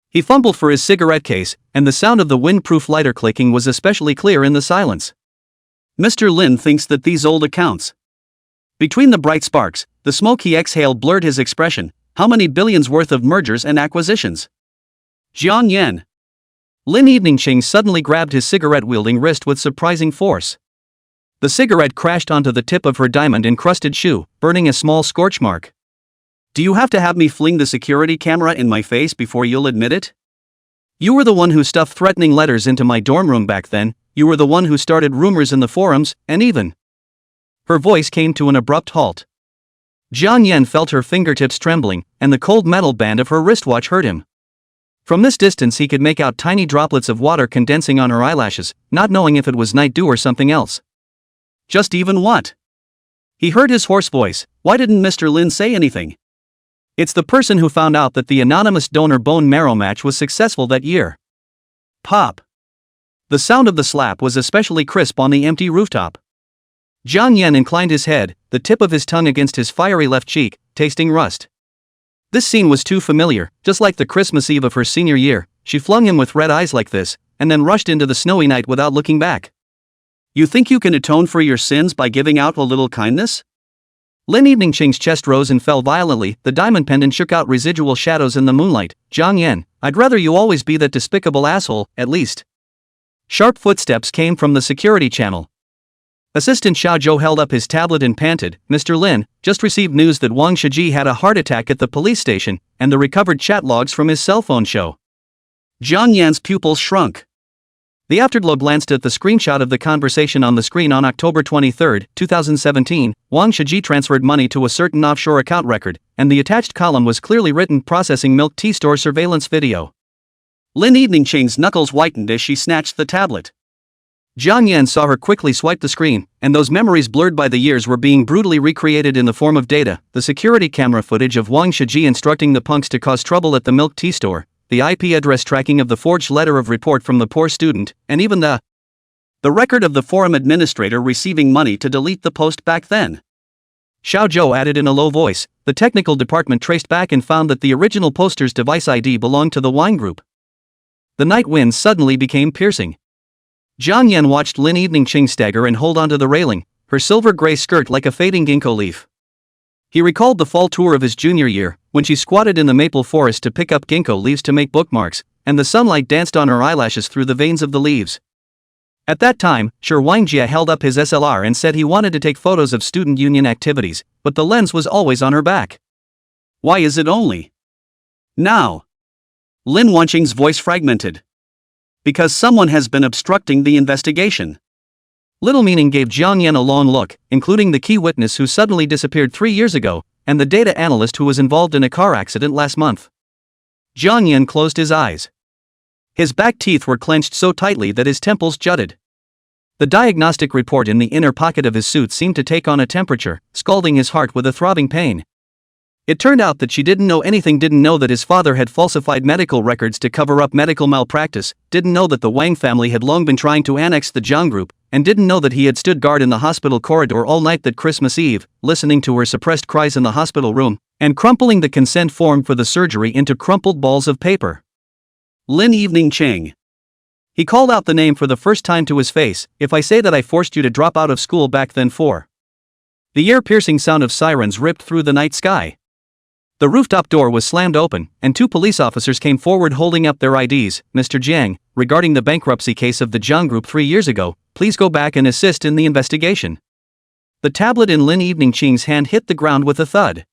He fumbled for his cigarette case, and the sound of the windproof lighter clicking was especially clear in the silence. Mr. Lin thinks that these old accounts. Between the bright sparks, the smoke he exhaled blurred his expression. How many billions worth of mergers and acquisitions? Jiang Yan. Lin Eveningching suddenly grabbed his cigarette-wielding wrist with surprising force. The cigarette crashed onto the tip of her diamond-encrusted shoe, burning a small scorch mark. Do you have to have me fling the security camera in my face before you'll admit it? You were the one who stuffed threatening letters into my dorm room back then, you were the one who started rumors in the forums, and even. Her voice came to an abrupt halt. Jiang Yan felt her fingertips trembling, and the cold metal band of her wristwatch hurt him. From this distance he could make out tiny droplets of water condensing on her eyelashes, not knowing if it was night dew or something else. Just even what? He heard his hoarse voice. Why didn't Mr. Lin say anything? It's the person who found out that the anonymous donor bone marrow match was successful that year. Pop. The sound of the slap was especially crisp on the empty rooftop. Jiang Yan inclined his head, the tip of his tongue against his fiery left cheek, tasting rust. This scene was too familiar, just like the Christmas Eve of her senior year. She flung him with red eyes like this, and then rushed into the snowy night without looking back. You think you can atone for your sins by giving out a little kindness? Lin Eveningching's chest rose and fell violently, the diamond pendant shook out residual shadows in the moonlight. Jiang Yan, I'd rather you always be that despicable asshole, at least. Sharp footsteps came from the security channel. Assistant Xiao Zhou held up his tablet and panted, Mr. Lin, just received news that Wang Shiji had a heart attack at the police station, and the recovered chat logs from his cell phone show. Jiang Yan's pupils shrunk. The afterglow glanced at the screenshot of the conversation on the screen. On October 23, 2017, Wang Shiji transferred money to a certain offshore account record, and the attached column was clearly written processing milk tea store surveillance video. Lin Eveningching's knuckles whitened as she snatched the tablet. Jiang Yan saw her quickly swipe the screen, and those memories blurred by the years were being brutally recreated in the form of data. The security camera footage of Wang Shiji instructing the punks to cause trouble at the milk tea store, the IP address tracking of the forged letter of report from the poor student, and even the record of the forum administrator receiving money to delete the post back then. Xiao Zhou added in a low voice. The technical department traced back and found that the original poster's device ID belonged to the wine group. The night wind suddenly became piercing. Jiang Yan watched Lin Eveningching stagger and hold onto the railing, her silver-gray skirt like a fading ginkgo leaf. He recalled the fall tour of his junior year, when she squatted in the maple forest to pick up ginkgo leaves to make bookmarks, and the sunlight danced on her eyelashes through the veins of the leaves. At that time, Shi Wangjia held up his SLR and said he wanted to take photos of student union activities, but the lens was always on her back. Why is it only now? Lin Wanqing's voice fragmented. Because someone has been obstructing the investigation. Little Meaning gave Jiang Yan a long look, including the key witness who suddenly disappeared 3 years ago, and the data analyst who was involved in a car accident last month. Jiang Yan closed his eyes. His back teeth were clenched so tightly that his temples jutted. The diagnostic report in the inner pocket of his suit seemed to take on a temperature, scalding his heart with a throbbing pain. It turned out that she didn't know that his father had falsified medical records to cover up medical malpractice, didn't know that the Wang family had long been trying to annex the Zhang group, and didn't know that he had stood guard in the hospital corridor all night that Christmas Eve, listening to her suppressed cries in the hospital room, and crumpling the consent form for the surgery into crumpled balls of paper. Lin Evening Cheng. He called out the name for the first time to his face. If I say that I forced you to drop out of school back then for. The ear-piercing sound of sirens ripped through the night sky. The rooftop door was slammed open, and 2 police officers came forward holding up their IDs. Mr. Jiang, regarding the bankruptcy case of the Zhang Group 3 years ago, please go back and assist in the investigation. The tablet in Lin Evening Ching's hand hit the ground with a thud.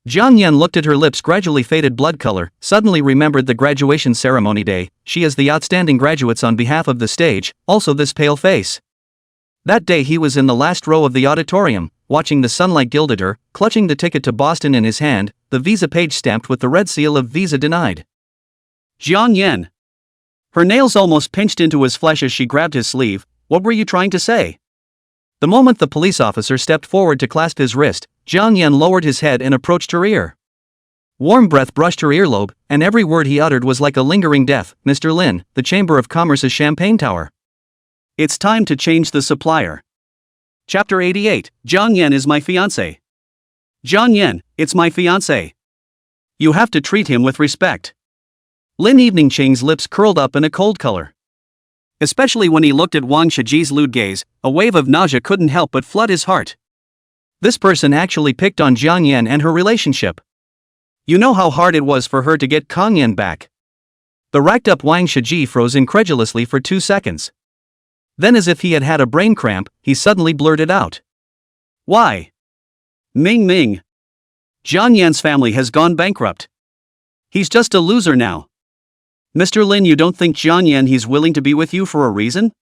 Jiang Yan looked at her lips' gradually faded blood color, suddenly remembered the graduation ceremony day. She as the outstanding graduates on behalf of the stage, also this pale face. That day he was in the last row of the auditorium, watching the sunlight gilded her, clutching the ticket to Boston in his hand, the visa page stamped with the red seal of visa denied. Jiang Yan. Her nails almost pinched into his flesh as she grabbed his sleeve. What were you trying to say? The moment the police officer stepped forward to clasp his wrist, Jiang Yan lowered his head and approached her ear. Warm breath brushed her earlobe, and every word he uttered was like a lingering death. Mr. Lin, the Chamber of Commerce's Champagne Tower. It's time to change the supplier. Chapter 88, Jiang Yan is my fiancé. Jiang Yan, it's my fiancé. You have to treat him with respect. Lin Evening Ching's lips curled up in a cold color. Especially when he looked at Wang Shiji's lewd gaze, a wave of nausea couldn't help but flood his heart. This person actually picked on Jiang Yan and her relationship. You know how hard it was for her to get Kang Yan back. The racked-up Wang Shiji froze incredulously for 2 seconds. Then, as if he had had a brain cramp, he suddenly blurted out. Why? Ming Ming. Jiang Yan's family has gone bankrupt. He's just a loser now. Mr. Lin, you don't think Jiang Yan he's willing to be with you for a reason?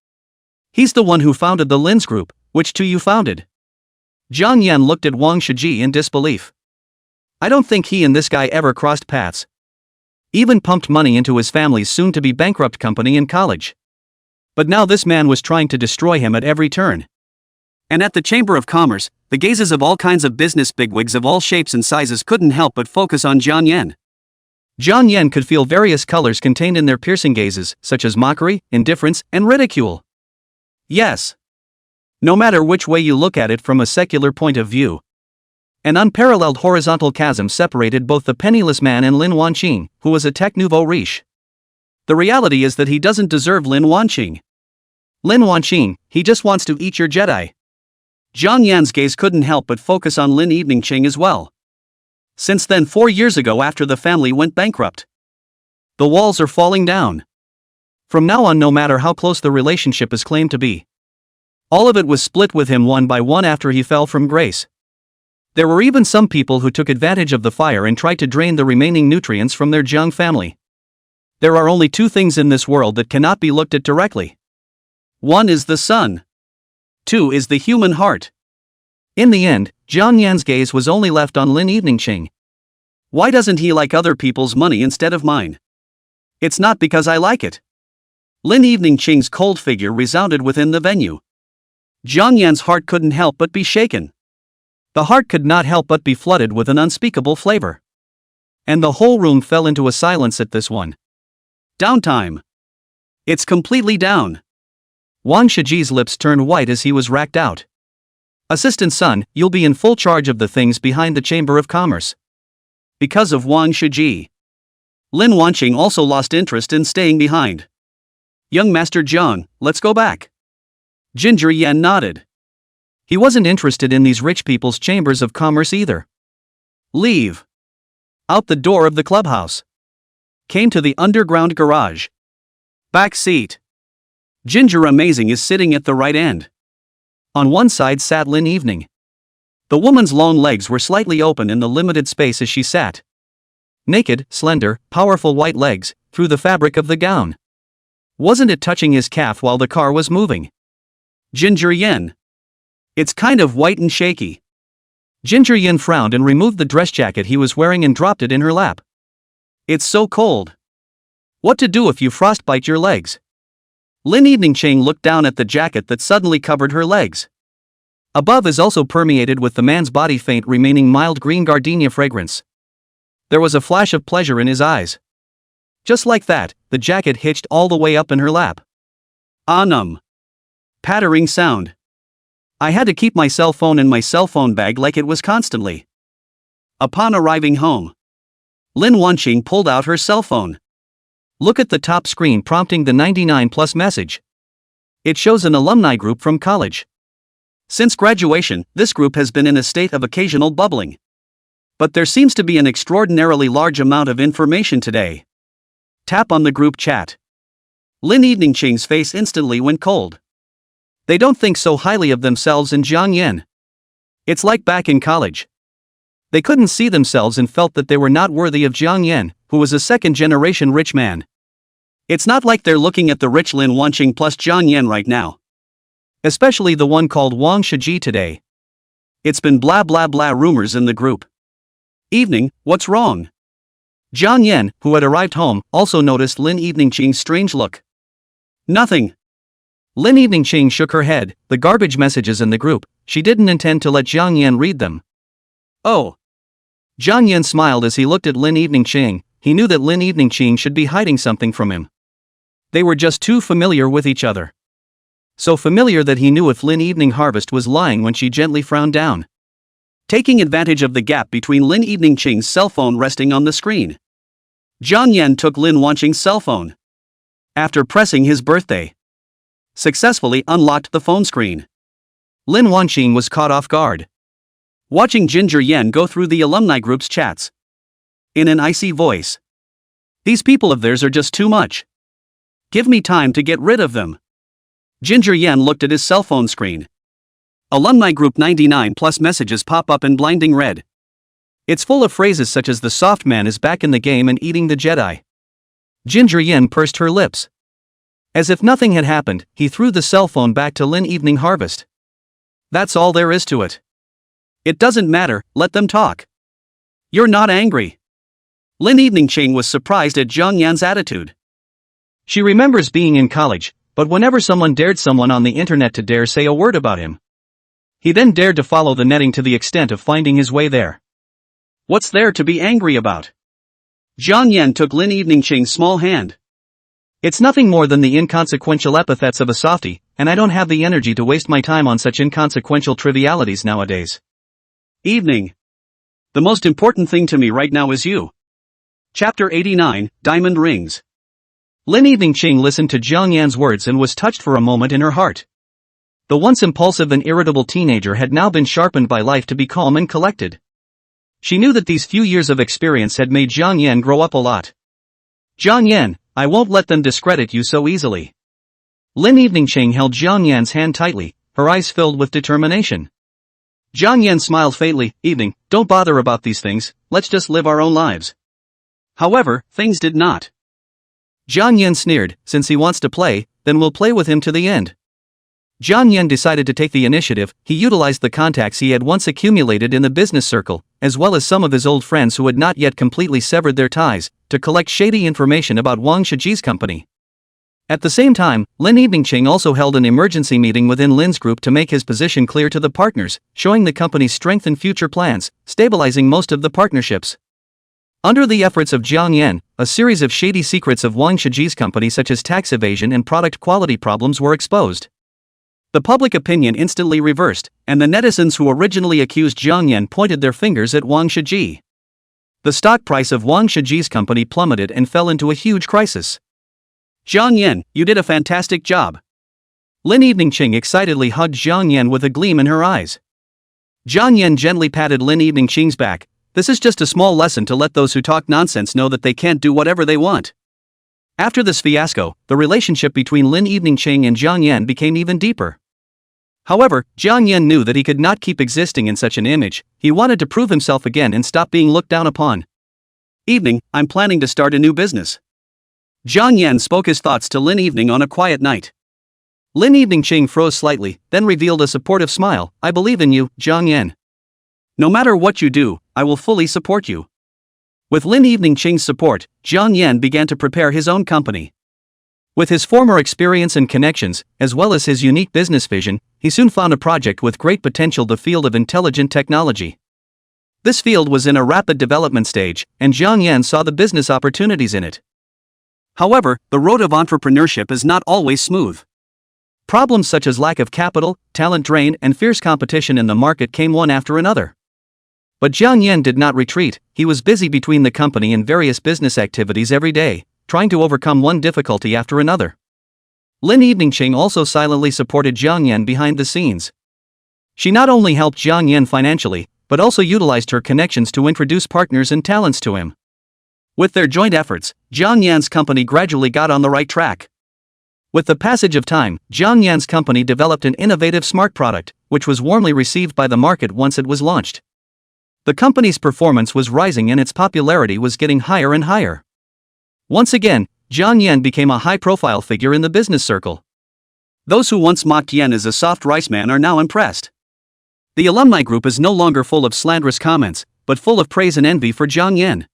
He's the one who founded the Lin's group, which 2 you founded. Jiang Yan looked at Wang Shiji in disbelief. I don't think he and this guy ever crossed paths. Even pumped money into his family's soon-to-be bankrupt company in college. But now this man was trying to destroy him at every turn. And at the Chamber of Commerce, the gazes of all kinds of business bigwigs of all shapes and sizes couldn't help but focus on Jiang Yan. Jiang Yan could feel various colors contained in their piercing gazes, such as mockery, indifference, and ridicule. Yes. No matter which way you look at it from a secular point of view. An unparalleled horizontal chasm separated both the penniless man and Lin Wanqing, who was a tech nouveau riche. The reality is that he doesn't deserve Lin Wanqing. Lin Wanqing, he just wants to eat your Jedi. Jiang Yan's gaze couldn't help but focus on Lin Evening Ching as well. Since then, 4 years ago after the family went bankrupt. The walls are falling down. From now on, no matter how close the relationship is claimed to be. All of it was split with him one by one after he fell from grace. There were even some people who took advantage of the fire and tried to drain the remaining nutrients from their Zhang family. There are only 2 things in this world that cannot be looked at directly. 1 is the sun. 2 is the human heart. In the end, Jiang Yan's gaze was only left on Lin Evening Ching. Why doesn't he like other people's money instead of mine? It's not because I like it. Lin Evening Ching's cold figure resounded within the venue. Jiang Yan's heart couldn't help but be shaken. The heart could not help but be flooded with an unspeakable flavor. And the whole room fell into a silence at this one. Downtime. It's completely down. Wang Shiji's lips turned white as he was racked out. Assistant Sun, you'll be in full charge of the things behind the Chamber of Commerce. Because of Wang Shiji. Lin Wanqing also lost interest in staying behind. Young Master Jiang, let's go back. Ginger Yan nodded. He wasn't interested in these rich people's chambers of commerce either. Leave. Out the door of the clubhouse. Came to the underground garage. Back seat. Ginger Amazing is sitting at the right end. On one side sat Lin Evening. The woman's long legs were slightly open in the limited space as she sat. Naked, slender, powerful white legs, through the fabric of the gown. Wasn't it touching his calf while the car was moving? Ginger Yen. It's kind of white and shaky. Ginger Yen frowned and removed the dress jacket he was wearing and dropped it in her lap. It's so cold. What to do if you frostbite your legs? Lin Evening Ching looked down at the jacket that suddenly covered her legs. Above is also permeated with the man's body faint remaining mild green gardenia fragrance. There was a flash of pleasure in his eyes. Just like that, the jacket hitched all the way up in her lap. Pattering sound. I had to keep my cell phone in my cell phone bag like it was constantly. Upon arriving home, Lin Wanqing pulled out her cell phone. Look at the top screen prompting the 99+ message. It shows an alumni group from college. Since graduation, this group has been in a state of occasional bubbling. But there seems to be an extraordinarily large amount of information today. Tap on the group chat. Lin Evening Ching's face instantly went cold. They don't think so highly of themselves in Jiang Yan. It's like back in college. They couldn't see themselves and felt that they were not worthy of Jiang Yan, who was a second-generation rich man. It's not like they're looking at the rich Lin Wanqing plus Jiang Yan right now. Especially the one called Wang Shiji today. It's been blah blah blah rumors in the group. Evening, what's wrong? Jiang Yan, who had arrived home, also noticed Lin Evening Ching's strange look. Nothing. Lin Evening Ching shook her head. The garbage messages in the group, she didn't intend to let Jiang Yan read them. Oh. Jiang Yan smiled as he looked at Lin Evening Ching. He knew that Lin Evening Ching should be hiding something from him. They were just too familiar with each other. So familiar that he knew if Lin Evening Harvest was lying when she gently frowned down. Taking advantage of the gap between Lin Evening Ching's cell phone resting on the screen, Jiang Yan took Lin Wanqing's cell phone. After pressing his birthday, successfully unlocked the phone screen. Lin Wanqing was caught off guard, watching Ginger Yen go through the alumni group's chats. In an icy voice. These people of theirs are just too much. Give me time to get rid of them. Ginger Yen looked at his cell phone screen. Alumni group 99+ messages pop up in blinding red. It's full of phrases such as the soft man is back in the game and eating the Jedi. Ginger Yen pursed her lips. As if nothing had happened, he threw the cell phone back to Lin Evening Harvest. That's all there is to it. It doesn't matter, let them talk. You're not angry. Lin Evening Ching was surprised at Jiang Yan's attitude. She remembers being in college, but whenever someone dared someone on the internet to dare say a word about him, he then dared to follow the netting to the extent of finding his way there. What's there to be angry about? Jiang Yan took Lin Evening Ching's small hand. It's nothing more than the inconsequential epithets of a softie, and I don't have the energy to waste my time on such inconsequential trivialities nowadays. Evening. The most important thing to me right now is you. Chapter 89, Diamond Rings. Lin Evening Ching listened to Jiang Yan's words and was touched for a moment in her heart. The once impulsive and irritable teenager had now been sharpened by life to be calm and collected. She knew that these few years of experience had made Jiang Yan grow up a lot. Jiang Yan, I won't let them discredit you so easily. Lin Evening Ching held Jiang Yan's hand tightly, her eyes filled with determination. Jiang Yan smiled faintly. Evening, don't bother about these things, let's just live our own lives. However, things did not. Jiang Yan sneered, since he wants to play, then we'll play with him to the end. Jiang Yan decided to take the initiative. He utilized the contacts he had once accumulated in the business circle, as well as some of his old friends who had not yet completely severed their ties, to collect shady information about Wang Shiji's company. At the same time, Lin Evening Ching also held an emergency meeting within Lin's group to make his position clear to the partners, showing the company's strength and future plans, stabilizing most of the partnerships. Under the efforts of Jiang Yan, a series of shady secrets of Wang Shiji's company such as tax evasion and product quality problems were exposed. The public opinion instantly reversed, and the netizens who originally accused Jiang Yan pointed their fingers at Wang Shiji. The stock price of Wang Shiji's company plummeted and fell into a huge crisis. Jiang Yan, you did a fantastic job. Lin Evening Ching excitedly hugged Jiang Yan with a gleam in her eyes. Jiang Yan gently patted Lin Evening Ching's back. This is just a small lesson to let those who talk nonsense know that they can't do whatever they want. After this fiasco, the relationship between Lin Evening Ching and Jiang Yan became even deeper. However, Jiang Yan knew that he could not keep existing in such an image. He wanted to prove himself again and stop being looked down upon. Evening, I'm planning to start a new business. Jiang Yan spoke his thoughts to Lin Evening on a quiet night. Lin Evening Ching froze slightly, then revealed a supportive smile. I believe in you, Jiang Yan. No matter what you do, I will fully support you. With Lin Evening Ching's support, Jiang Yan began to prepare his own company. With his former experience and connections, as well as his unique business vision, he soon found a project with great potential: the field of intelligent technology. This field was in a rapid development stage, and Jiang Yan saw the business opportunities in it. However, the road of entrepreneurship is not always smooth. Problems such as lack of capital, talent drain, and fierce competition in the market came one after another. But Jiang Yan did not retreat. He was busy between the company and various business activities every day, trying to overcome one difficulty after another. Lin Evening Ching also silently supported Jiang Yan behind the scenes. She not only helped Jiang Yan financially, but also utilized her connections to introduce partners and talents to him. With their joint efforts, Jiang Yan's company gradually got on the right track. With the passage of time, Jiang Yan's company developed an innovative smart product, which was warmly received by the market once it was launched. The company's performance was rising and its popularity was getting higher and higher. Once again, Jiang Yan became a high-profile figure in the business circle. Those who once mocked Yan as a soft rice man are now impressed. The alumni group is no longer full of slanderous comments, but full of praise and envy for Jiang Yan.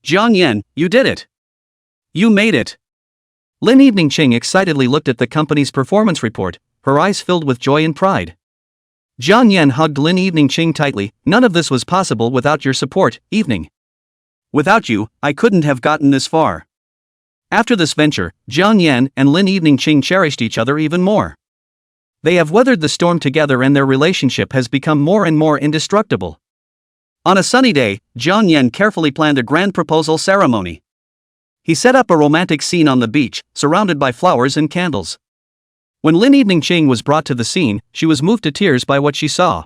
Jiang Yan, you did it! You made it! Lin Evening Ching excitedly looked at the company's performance report, her eyes filled with joy and pride. Jiang Yan hugged Lin Evening Ching tightly. None of this was possible without your support, Evening. Without you, I couldn't have gotten this far. After this venture, Jiang Yan and Lin Evening Ching cherished each other even more. They have weathered the storm together and their relationship has become more and more indestructible. On a sunny day, Jiang Yan carefully planned a grand proposal ceremony. He set up a romantic scene on the beach, surrounded by flowers and candles. When Lin Evening Ching was brought to the scene, she was moved to tears by what she saw.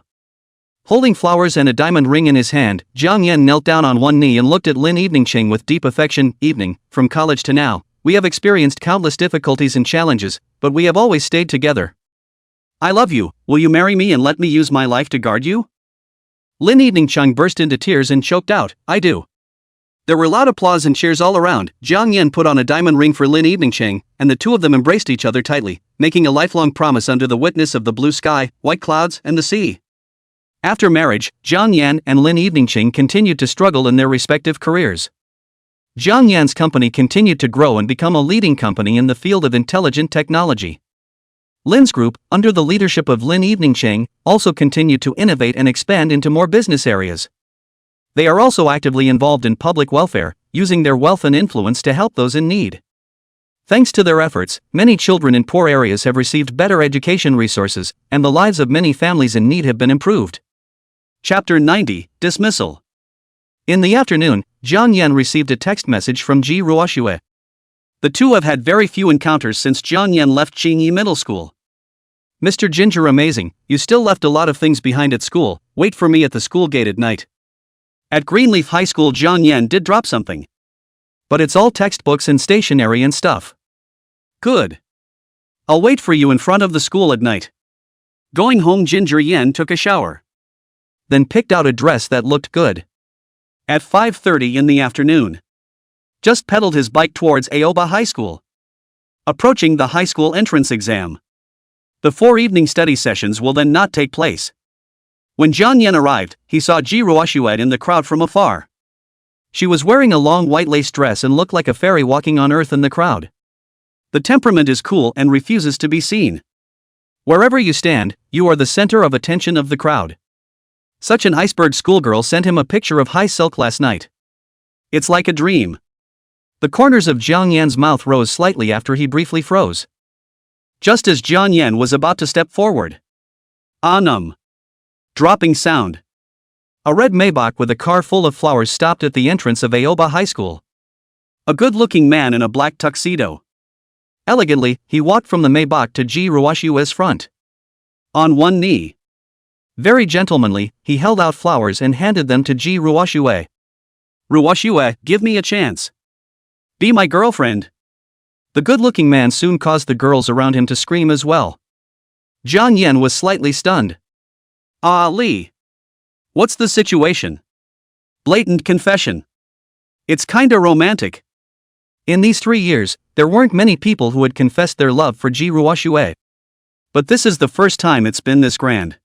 Holding flowers and a diamond ring in his hand, Jiang Yan knelt down on one knee and looked at Lin Evening Ching with deep affection. Evening, from college to now, we have experienced countless difficulties and challenges, but we have always stayed together. I love you. Will you marry me and let me use my life to guard you? Lin Evening Ching burst into tears and choked out, I do. There were loud applause and cheers all around. Jiang Yan put on a diamond ring for Lin Evening Ching, and the two of them embraced each other tightly, making a lifelong promise under the witness of the blue sky, white clouds, and the sea. After marriage, Jiang Yan and Lin Evening Ching continued to struggle in their respective careers. Jiang Yan's company continued to grow and become a leading company in the field of intelligent technology. Lin's group, under the leadership of Lin Evening Ching, also continued to innovate and expand into more business areas. They are also actively involved in public welfare, using their wealth and influence to help those in need. Thanks to their efforts, many children in poor areas have received better education resources, and the lives of many families in need have been improved. Chapter 90, Dismissal. In the afternoon, Jiang Yan received a text message from Ji Ruoxue. The two have had very few encounters since Jiang Yan left Qingyi Middle School. Mr. Ginger, amazing, you still left a lot of things behind at school. Wait for me at the school gate at night. At Greenleaf High School, Jiang Yan did drop something. But it's all textbooks and stationery and stuff. Good. I'll wait for you in front of the school at night. Going home, Ginger Yan took a shower. Then picked out a dress that looked good. At 5:30 in the afternoon. Just pedaled his bike towards Aoba High School. Approaching the high school entrance exam. The 4 evening study sessions will then not take place. When Jiang Yan arrived, he saw Ji Ruoxue in the crowd from afar. She was wearing a long white lace dress and looked like a fairy walking on earth in the crowd. The temperament is cool and refuses to be seen. Wherever you stand, you are the center of attention of the crowd. Such an iceberg schoolgirl sent him a picture of high silk last night. It's like a dream. The corners of Jiang Yan's mouth rose slightly after he briefly froze. Just as Jiang Yan was about to step forward. Dropping sound. A red Maybach with a car full of flowers stopped at the entrance of Aoba High School. A good-looking man in a black tuxedo. Elegantly, he walked from the Maybach to Ji Ruoxue's front. On one knee. Very gentlemanly, he held out flowers and handed them to Ji Ruoxue. Ruoxue, give me a chance. Be my girlfriend. The good-looking man soon caused the girls around him to scream as well. Jiang Yan was slightly stunned. Ah, Lee. What's the situation? Blatant confession. It's kinda romantic. In these 3 years, there weren't many people who had confessed their love for Ji Ruoxue. But this is the first time it's been this grand.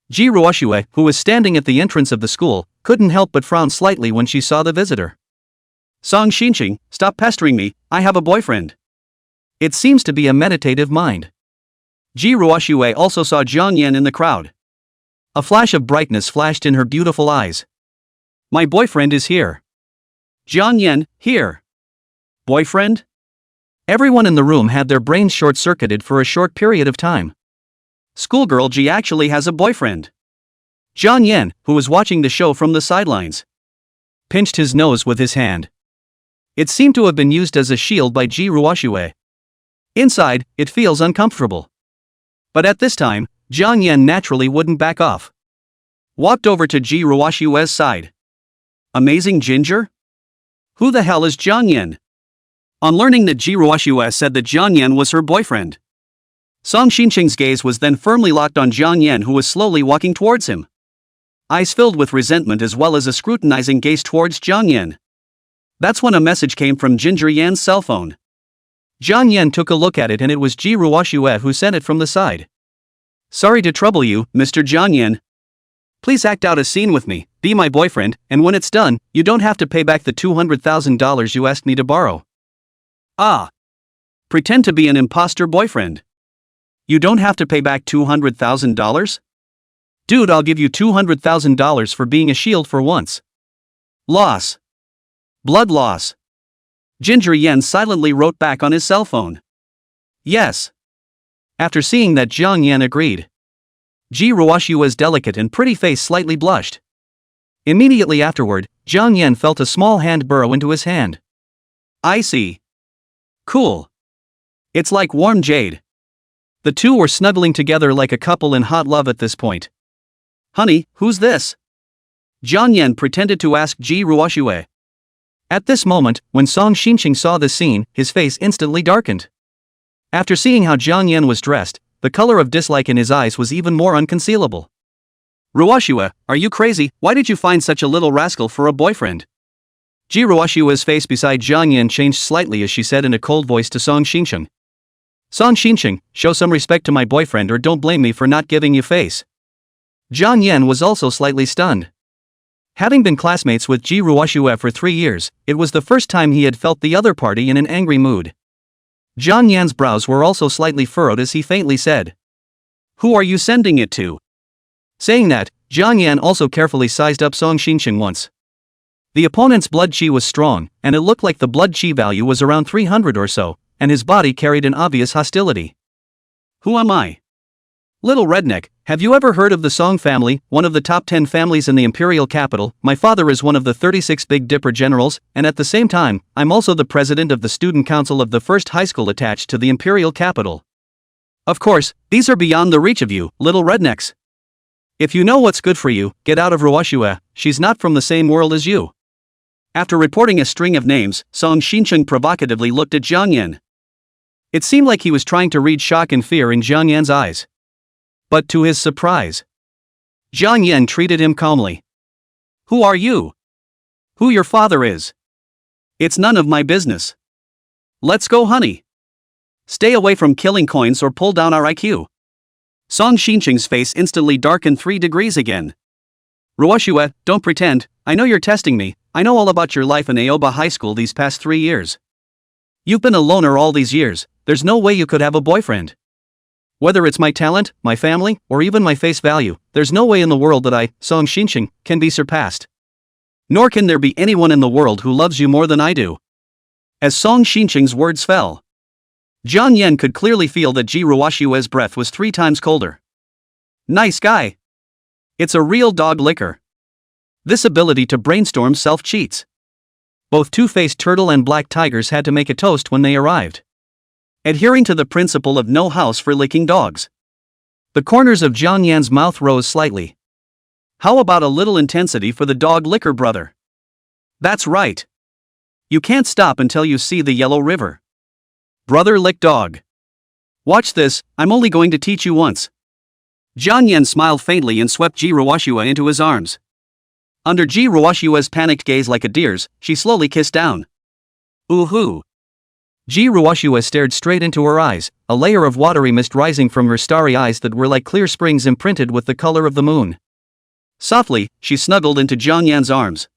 Ji Ruoxue, who was standing at the entrance of the school, couldn't help but frown slightly when she saw the visitor. Song Xinqing, stop pestering me, I have a boyfriend. It seems to be a meditative mind. Ji Ruoxue also saw Jiang Yan in the crowd. A flash of brightness flashed in her beautiful eyes. My boyfriend is here. Jiang Yan, here. Boyfriend? Everyone in the room had their brains short-circuited for a short period of time. Schoolgirl Ji actually has a boyfriend. Jiang Yan, who was watching the show from the sidelines, pinched his nose with his hand. It seemed to have been used as a shield by Ji Ruoxue. Inside, it feels uncomfortable. But at this time, Jiang Yan naturally wouldn't back off. Walked over to Ji Ruoxue's side. Amazing ginger? Who the hell is Jiang Yan? On learning that Ji Ruoxue said that Jiang Yan was her boyfriend, Song Xinqing's gaze was then firmly locked on Jiang Yan, who was slowly walking towards him. Eyes filled with resentment as well as a scrutinizing gaze towards Jiang Yan. That's when a message came from Ginger Yan's cell phone. Jiang Yan took a look at it and it was Ji Ruoxue who sent it from the side. Sorry to trouble you, Mr. Jiang Yan. Please act out a scene with me, be my boyfriend, and when it's done, you don't have to pay back the $200,000 you asked me to borrow. Ah. Pretend to be an imposter boyfriend. You don't have to pay back $200,000? Dude, I'll give you $200,000 for being a shield for once. Loss. Blood loss. Ginger Yan silently wrote back on his cell phone. Yes. After seeing that, Jiang Yan agreed. Ji Ruoxue's delicate and pretty face slightly blushed. Immediately afterward, Jiang Yan felt a small hand burrow into his hand. I see. Cool. It's like warm jade. The two were snuggling together like a couple in hot love at this point. Honey, who's this? Jiang Yan pretended to ask Ji Ruoxue. At this moment, when Song Xinqing saw the scene, his face instantly darkened. After seeing how Jiang Yan was dressed, the color of dislike in his eyes was even more unconcealable. Ruoxue, are you crazy? Why did you find such a little rascal for a boyfriend? Ji Ruoxue's face beside Jiang Yan changed slightly as she said in a cold voice to Song Xinqing. Song Xinqing, show some respect to my boyfriend or don't blame me for not giving you face. Jiang Yan was also slightly stunned. Having been classmates with Ji Ruoxue for 3 years, it was the first time he had felt the other party in an angry mood. Jiang Yan's brows were also slightly furrowed as he faintly said, Who are you sending it to? Saying that, Jiang Yan also carefully sized up Song Xinqing once. The opponent's blood chi was strong, and it looked like the blood chi value was around 300 or so, and his body carried an obvious hostility. Who am I? Little redneck, have you ever heard of the Song family, one of the top 10 families in the imperial capital? My father is one of the 36 Big Dipper generals, and at the same time, I'm also the president of the student council of the first high school attached to the imperial capital. Of course, these are beyond the reach of you, little rednecks. If you know what's good for you, get out of Ruoxue, she's not from the same world as you. After reporting a string of names, Song Xinqing provocatively looked at Jiang Yan. It seemed like he was trying to read shock and fear in Jiang Yan's eyes. But to his surprise, Jiang Yan treated him calmly. Who are you? Who your father is? It's none of my business. Let's go, honey. Stay away from killing coins or pull down our IQ. Song Xinqing's face instantly darkened 3 degrees again. Ruoxue, don't pretend, I know you're testing me, I know all about your life in Aoba High School these past 3 years. You've been a loner all these years, there's no way you could have a boyfriend. Whether it's my talent, my family, or even my face value, there's no way in the world that I, Song Xinqing, can be surpassed. Nor can there be anyone in the world who loves you more than I do. As Song Xinqing's words fell, Jiang Yan could clearly feel that Ji Ruoxue's breath was 3 times colder. Nice guy. It's a real dog licker. This ability to brainstorm self-cheats. Both two-faced turtle and black tigers had to make a toast when they arrived, adhering to the principle of no house for licking dogs. The corners of Jiang Yan's mouth rose slightly. How about a little intensity for the dog licker, brother? That's right. You can't stop until you see the yellow river. Brother lick dog. Watch this, I'm only going to teach you once. Jiang Yan smiled faintly and swept Ji Ruoxua into his arms. Under Ji Ruoxua's panicked gaze like a deer's, she slowly kissed down. Ooh-hoo. Ji Ruoxua stared straight into her eyes, a layer of watery mist rising from her starry eyes that were like clear springs imprinted with the color of the moon. Softly, she snuggled into Jiang Yan's arms.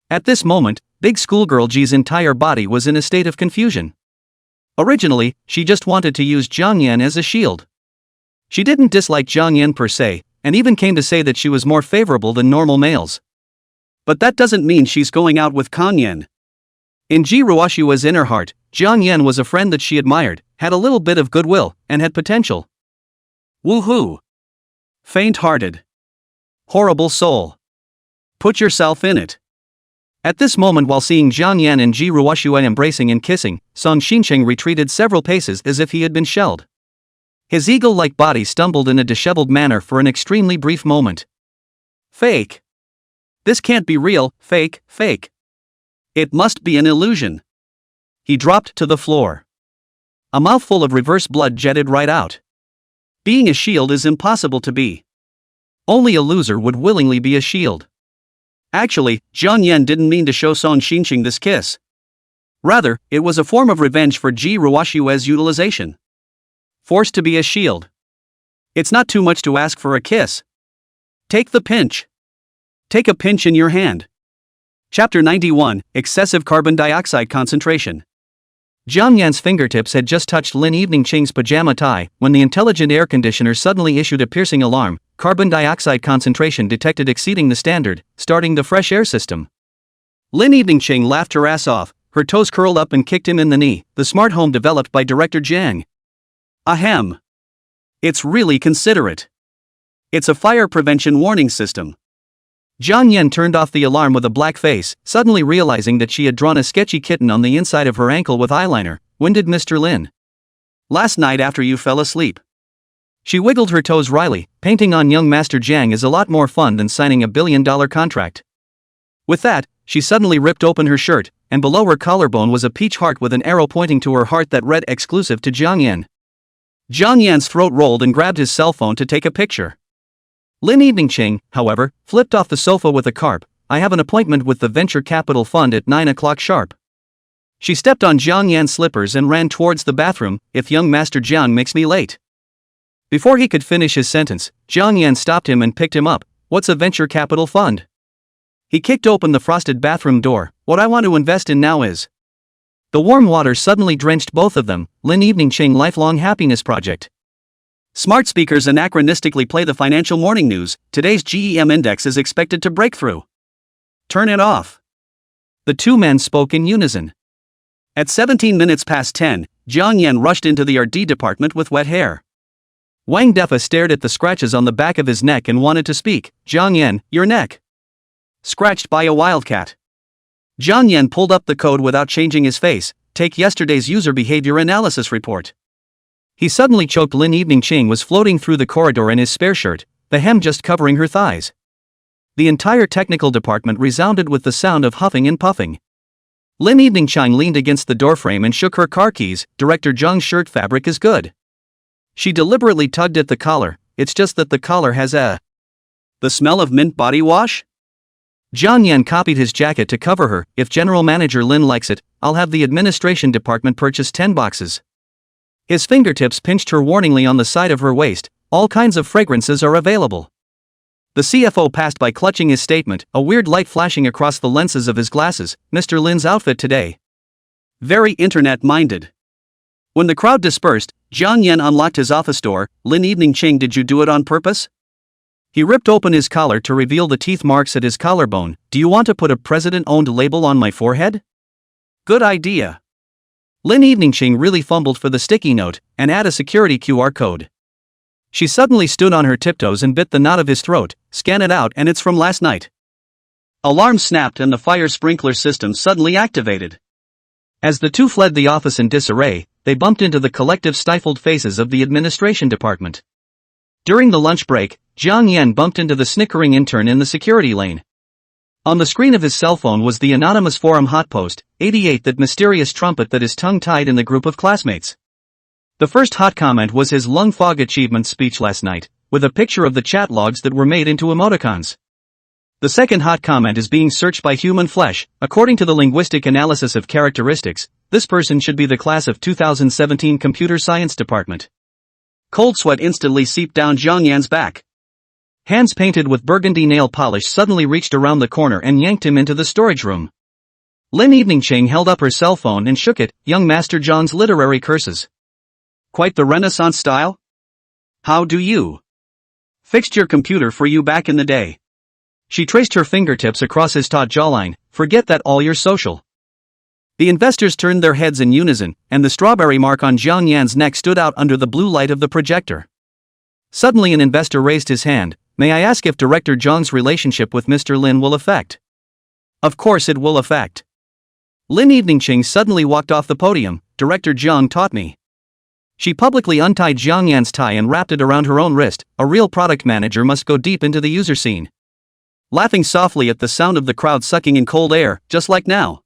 At this moment, big schoolgirl Ji's entire body was in a state of confusion. Originally, she just wanted to use Jiang Yan as a shield. She didn't dislike Jiang Yan per se, and even came to say that she was more favorable than normal males. But that doesn't mean she's going out with Kang Yan. In Ji Ruoxua's inner heart, Jiang Yan was a friend that she admired, had a little bit of goodwill, and had potential. Woohoo! Faint-hearted. Horrible soul. Put yourself in it. At this moment, while seeing Jiang Yan and Ji Ruoxua embracing and kissing, Song Xincheng retreated several paces as if he had been shelled. His eagle-like body stumbled in a disheveled manner for an extremely brief moment. Fake. This can't be real, fake. It must be an illusion. He dropped to the floor. A mouthful of reverse blood jetted right out. Being a shield is impossible to be. Only a loser would willingly be a shield. Actually, Jiang Yan didn't mean to show Song Xincheng this kiss. Rather, it was a form of revenge for Ji Ruoxua's utilization. Forced to be a shield. It's not too much to ask for a kiss. Take the pinch. Take a pinch in your hand. Chapter 91, Excessive Carbon Dioxide Concentration. Jiang Yan's fingertips had just touched Lin Evening Ching's pajama tie when the intelligent air conditioner suddenly issued a piercing alarm. Carbon dioxide concentration detected exceeding the standard, starting the fresh air system. Lin Evening Ching laughed her ass off, her toes curled up and kicked him in the knee, the smart home developed by director Jiang. Ahem. It's really considerate. It's a fire prevention warning system. Jiang Yan turned off the alarm with a black face, suddenly realizing that she had drawn a sketchy kitten on the inside of her ankle with eyeliner. When did Mr. Lin? Last night after you fell asleep. She wiggled her toes wryly. Painting on young Master Jiang is a lot more fun than signing a $1 billion contract. With that, she suddenly ripped open her shirt, and below her collarbone was a peach heart with an arrow pointing to her heart that read exclusive to Jiang Yan. Jiang Yan's throat rolled and grabbed his cell phone to take a picture. Lin Evening Ching, however, flipped off the sofa with a carp. I have an appointment with the venture capital fund at 9 o'clock sharp. She stepped on Jiang Yan's slippers and ran towards the bathroom. If young Master Jiang makes me late. Before he could finish his sentence, Jiang Yan stopped him and picked him up. What's a venture capital fund? He kicked open the frosted bathroom door. What I want to invest in now is. The warm water suddenly drenched both of them. Lin Evening Ching Lifelong Happiness Project. Smart speakers anachronistically play the financial morning news. Today's GEM index is expected to break through. Turn it off. The two men spoke in unison. At 17 minutes past 10, Jiang Yan rushed into the RD department with wet hair. Wang Defa stared at the scratches on the back of his neck and wanted to speak. Jiang Yan, your neck. Scratched by a wildcat. Jiang Yan pulled up the code without changing his face. Take yesterday's user behavior analysis report. He suddenly choked. Lin Evening Ching was floating through the corridor in his spare shirt, the hem just covering her thighs. The entire technical department resounded with the sound of huffing and puffing. Lin Evening Ching leaned against the doorframe and shook her car keys. Director Zhang's shirt fabric is good. She deliberately tugged at the collar. It's just that the collar has the smell of mint body wash? Jiang Yan copied his jacket to cover her. If General Manager Lin likes it, I'll have the administration department purchase 10 boxes. His fingertips pinched her warningly on the side of her waist. All kinds of fragrances are available. The CFO passed by clutching his statement, a weird light flashing across the lenses of his glasses. Mr. Lin's outfit today. Very internet-minded. When the crowd dispersed, Jiang Yan unlocked his office door. Lin Evening Ching, did you do it on purpose? He ripped open his collar to reveal the teeth marks at his collarbone. Do you want to put a president-owned label on my forehead? Good idea. Lin Evening Ching really fumbled for the sticky note and add a security QR code. She suddenly stood on her tiptoes and bit the knot of his throat. Scan it out and it's from last night. Alarm snapped and the fire sprinkler system suddenly activated. As the two fled the office in disarray, they bumped into the collective stifled faces of the administration department. During the lunch break, Jiang Yan bumped into the snickering intern in the security lane. On the screen of his cell phone was the anonymous forum hotpost, 88, that mysterious trumpet that is tongue-tied in the group of classmates. The first hot comment was his lung fog achievement speech last night, with a picture of the chat logs that were made into emoticons. The second hot comment is being searched by human flesh. According to the linguistic analysis of characteristics, this person should be the class of 2017 computer science department. Cold sweat instantly seeped down Jiang Yan's back. Hands painted with burgundy nail polish suddenly reached around the corner and yanked him into the storage room. Lin Eveningching held up her cell phone and shook it. Young Master John's literary curses. Quite the Renaissance style? How do you? Fixed your computer for you back in the day. She traced her fingertips across his taut jawline. Forget that all your social. The investors turned their heads in unison, and the strawberry mark on Jiang Yan's neck stood out under the blue light of the projector. Suddenly an investor raised his hand. May I ask if Director Zhang's relationship with Mr. Lin will affect? Of course it will affect. Lin Eveningching suddenly walked off the podium. Director Zhang taught me. She publicly untied Jiang Yan's tie and wrapped it around her own wrist. A real product manager must go deep into the user scene. Laughing softly at the sound of the crowd sucking in cold air, just like now.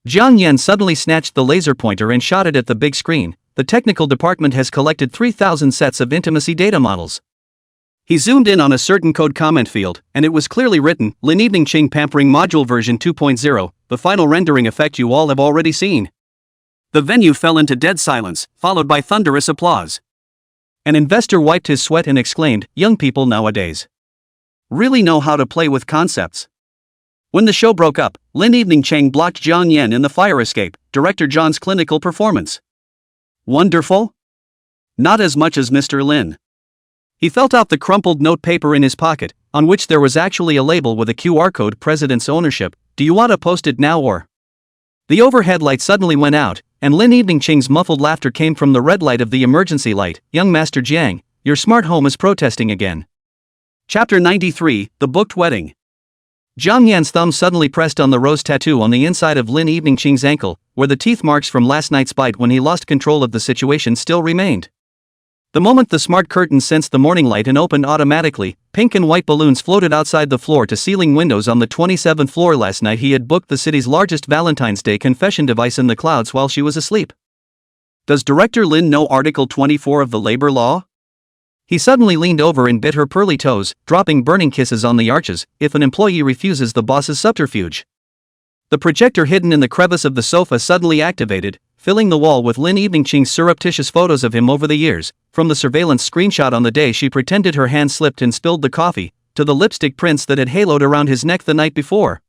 Jiang Yan suddenly snatched the laser pointer and shot it at the big screen. The technical department has collected 3,000 sets of intimacy data models. He zoomed in on a certain code comment field, and it was clearly written, Lin Eveningching Pampering Module version 2.0, the final rendering effect you all have already seen. The venue fell into dead silence, followed by thunderous applause. An investor wiped his sweat and exclaimed, young people nowadays really know how to play with concepts. When the show broke up, Lin Eveningching blocked Jiang Yan in the fire escape. Director John's clinical performance. Wonderful? Not as much as Mr. Lin. He felt out the crumpled note paper in his pocket, on which there was actually a label with a QR code, President's ownership. Do you want to post it now or? The overhead light suddenly went out, and Lin Eveningching's muffled laughter came from the red light of the emergency light. Young Master Jiang, your smart home is protesting again. Chapter 93, The Booked Wedding. Jiang Yan's thumb suddenly pressed on the rose tattoo on the inside of Lin Eveningching's ankle, where the teeth marks from last night's bite when he lost control of the situation still remained. The moment the smart curtain sensed the morning light and opened automatically, pink and white balloons floated outside the floor-to-ceiling windows on the 27th floor. Last night he had booked the city's largest Valentine's Day confession device in the clouds while she was asleep. Does Director Lin know Article 24 of the labor law? He suddenly leaned over and bit her pearly toes, dropping burning kisses on the arches. If an employee refuses the boss's subterfuge. The projector hidden in the crevice of the sofa suddenly activated, filling the wall with Lin Eveningching's surreptitious photos of him over the years, from the surveillance screenshot on the day she pretended her hand slipped and spilled the coffee, to the lipstick prints that had haloed around his neck the night before.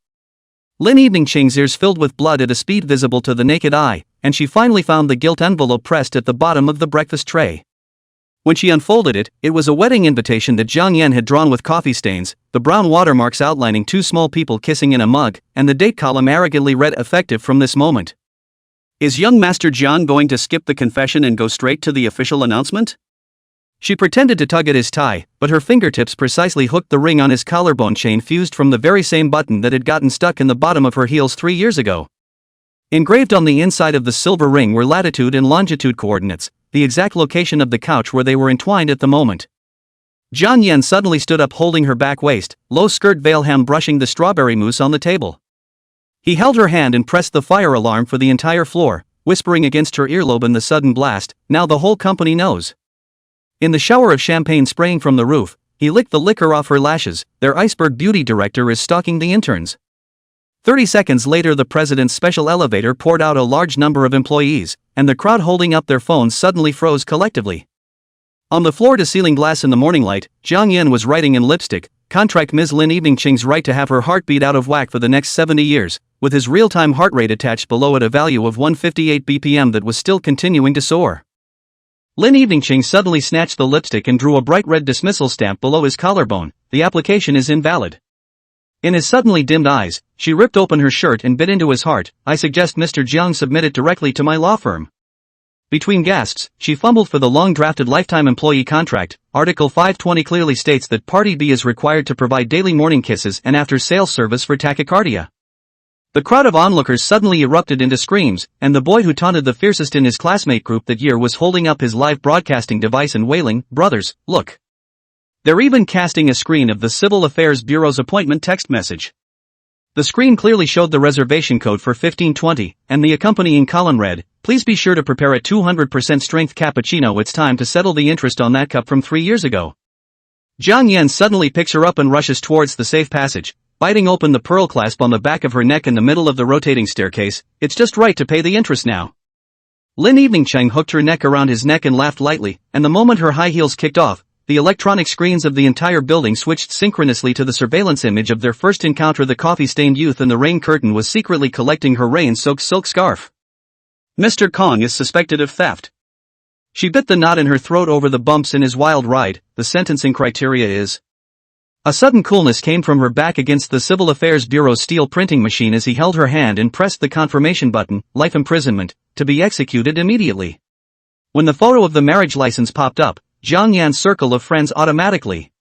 Lin Eveningching's ears filled with blood at a speed visible to the naked eye, and she finally found the gilt envelope pressed at the bottom of the breakfast tray. When she unfolded it, it was a wedding invitation that Jiang Yan had drawn with coffee stains, the brown watermarks outlining two small people kissing in a mug, and the date column arrogantly read effective from this moment. Is young Master Jiang going to skip the confession and go straight to the official announcement? She pretended to tug at his tie, but her fingertips precisely hooked the ring on his collarbone chain fused from the very same button that had gotten stuck in the bottom of her heels 3 years ago. Engraved on the inside of the silver ring were latitude and longitude coordinates, the exact location of the couch where they were entwined at the moment. Jiang Yan suddenly stood up holding her back waist, low skirt veil hem brushing the strawberry mousse on the table. He held her hand and pressed the fire alarm for the entire floor, whispering against her earlobe in the sudden blast, now the whole company knows. In the shower of champagne spraying from the roof, he licked the liquor off her lashes. Their iceberg beauty director is stalking the interns. 30 seconds later the president's special elevator poured out a large number of employees, and the crowd holding up their phones suddenly froze collectively. On the floor-to-ceiling glass in the morning light, Jiang Yan was writing in lipstick, contract Ms. Lin Eveningching's right to have her heart beat out of whack for the next 70 years, with his real-time heart rate attached below at a value of 158 BPM that was still continuing to soar. Lin Eveningching suddenly snatched the lipstick and drew a bright red dismissal stamp below his collarbone. The application is invalid. In his suddenly dimmed eyes, she ripped open her shirt and bit into his heart. I suggest Mr. Jiang submit it directly to my law firm. Between gasps, she fumbled for the long-drafted lifetime employee contract. Article 520 clearly states that Party B is required to provide daily morning kisses and after-sales service for tachycardia. The crowd of onlookers suddenly erupted into screams, and the boy who taunted the fiercest in his classmate group that year was holding up his live broadcasting device and wailing, "Brothers, look! They're even casting a screen of the Civil Affairs Bureau's appointment text message." The screen clearly showed the reservation code for 1520, and the accompanying column read, Please be sure to prepare a 200% strength cappuccino. It's time to settle the interest on that cup from 3 years ago. Jiang Yan suddenly picks her up and rushes towards the safe passage, biting open the pearl clasp on the back of her neck in the middle of the rotating staircase. It's just right to pay the interest now. Lin Evening Cheng hooked her neck around his neck and laughed lightly, and the moment her high heels kicked off, the electronic screens of the entire building switched synchronously to the surveillance image of their first encounter. The coffee-stained youth in the rain curtain was secretly collecting her rain-soaked silk scarf. Mr. Kong is suspected of theft. She bit the knot in her throat over the bumps in his wild ride. The sentencing criteria is. A sudden coolness came from her back against the Civil Affairs Bureau's steel printing machine as he held her hand and pressed the confirmation button, life imprisonment, to be executed immediately. When the photo of the marriage license popped up, Jiang Yan's circle of friends automatically.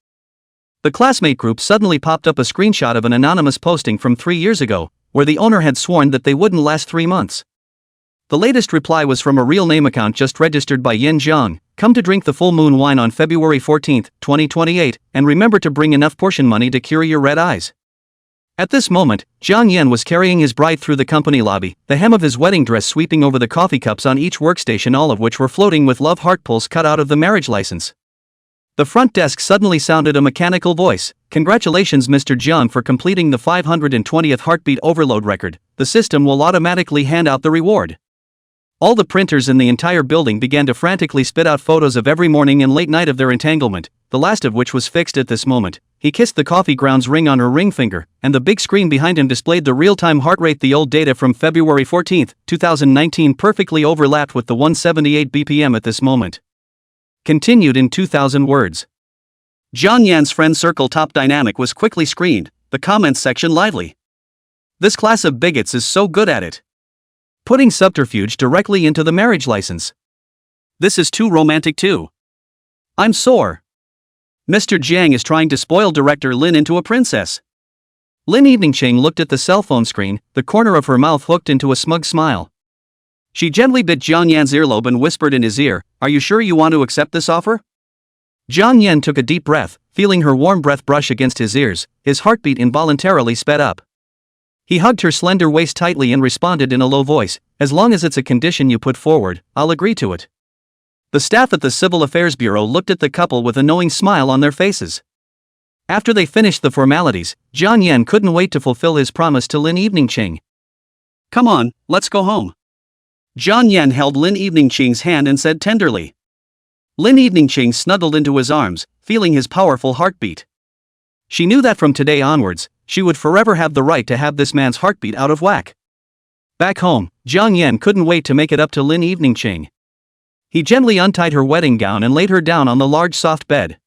The classmate group suddenly popped up a screenshot of an anonymous posting from 3 years ago, where the owner had sworn that they wouldn't last 3 months. The latest reply was from a real name account just registered by Yin Zhang. Come to drink the full moon wine on February 14, 2028, and remember to bring enough portion money to cure your red eyes. At this moment, Jiang Yan was carrying his bride through the company lobby, the hem of his wedding dress sweeping over the coffee cups on each workstation, all of which were floating with love heart pulls cut out of the marriage license. The front desk suddenly sounded a mechanical voice. Congratulations Mr. Jiang for completing the 520th heartbeat overload record. The system will automatically hand out the reward. All the printers in the entire building began to frantically spit out photos of every morning and late night of their entanglement, the last of which was fixed at this moment. He kissed the coffee grounds ring on her ring finger, and the big screen behind him displayed the real-time heart rate. The old data from February 14, 2019 perfectly overlapped with the 178 BPM at this moment. Continued in 2,000 words. Jiang Yan's friend circle top dynamic was quickly screened, the comments section lively. This class of bigots is so good at it. Putting subterfuge directly into the marriage license. This is too romantic too. I'm sore. Mr. Jiang is trying to spoil director Lin into a princess. Lin Evening Cheng looked at the cell phone screen, the corner of her mouth hooked into a smug smile. She gently bit Jiang Yan's earlobe and whispered in his ear, "Are you sure you want to accept this offer?" Jiang Yan took a deep breath, feeling her warm breath brush against his ears. His heartbeat involuntarily sped up. He hugged her slender waist tightly and responded in a low voice, "As long as it's a condition you put forward, I'll agree to it." The staff at the Civil Affairs Bureau looked at the couple with a knowing smile on their faces. After they finished the formalities, Jiang Yan couldn't wait to fulfill his promise to Lin Evening Cheng. "Come on, let's go home." Jiang Yan held Lin Evening Cheng's hand and said tenderly. Lin Evening Cheng snuggled into his arms, feeling his powerful heartbeat. She knew that from today onwards, she would forever have the right to have this man's heartbeat out of whack. Back home, Jiang Yan couldn't wait to make it up to Lin Evening Cheng. He gently untied her wedding gown and laid her down on the large soft bed.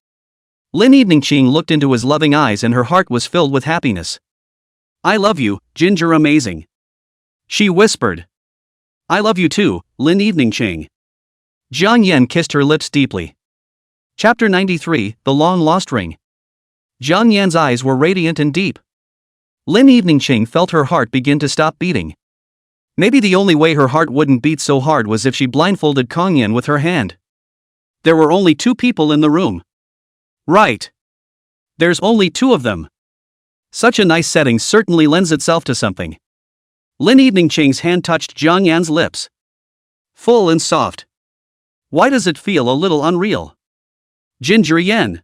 Lin Evening Cheng looked into his loving eyes and her heart was filled with happiness. "I love you, Ginger Amazing," she whispered. "I love you too, Lin Evening Cheng." Jiang Yan kissed her lips deeply. Chapter 93, The Long Lost Ring. Jiang Yan's eyes were radiant and deep. Lin Evening Cheng felt her heart begin to stop beating. Maybe the only way her heart wouldn't beat so hard was if she blindfolded Kong Yan with her hand. There were only 2 people in the room. Right. There's only 2 of them. Such a nice setting certainly lends itself to something. Lin Evening Cheng's hand touched Jiang Yan's lips. Full and soft. Why does it feel a little unreal? Ginger Yan.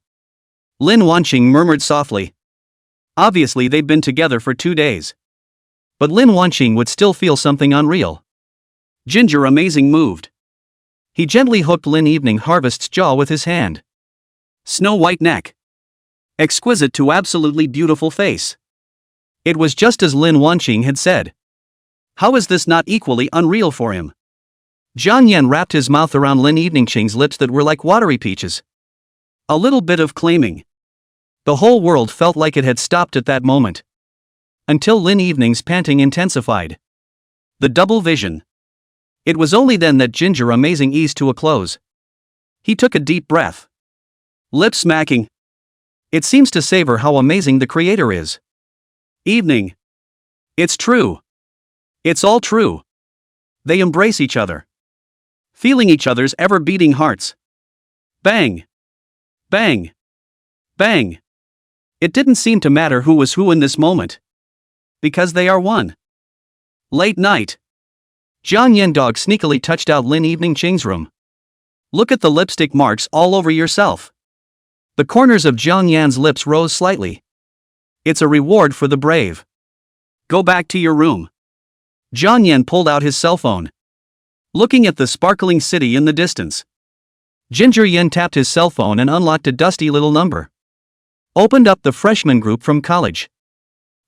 Lin Wanqing murmured softly. Obviously they'd been together for 2 days. But Lin Wanqing would still feel something unreal. Ginger Amazing moved. He gently hooked Lin Evening Harvest's jaw with his hand. Snow white neck. Exquisite to absolutely beautiful face. It was just as Lin Wanqing had said. How is this not equally unreal for him? Jiang Yan wrapped his mouth around Lin Evening Cheng's lips that were like watery peaches. A little bit of claiming. The whole world felt like it had stopped at that moment. Until Lin Evening's panting intensified. The double vision. It was only then that Ginger Amazing eased to a close. He took a deep breath. Lip smacking. It seems to savor how amazing the creator is. Evening. It's true. It's all true. They embrace each other. Feeling each other's ever-beating hearts. Bang. Bang. Bang. It didn't seem to matter who was who in this moment. Because they are one. Late night. Jiang Yan dog sneakily touched out Lin Evening Ching's room. Look at the lipstick marks all over yourself. The corners of Jiang Yan's lips rose slightly. It's a reward for the brave. Go back to your room. Jiang Yan pulled out his cell phone. Looking at the sparkling city in the distance. Ginger Yen tapped his cell phone and unlocked a dusty little number. Opened up the freshman group from college.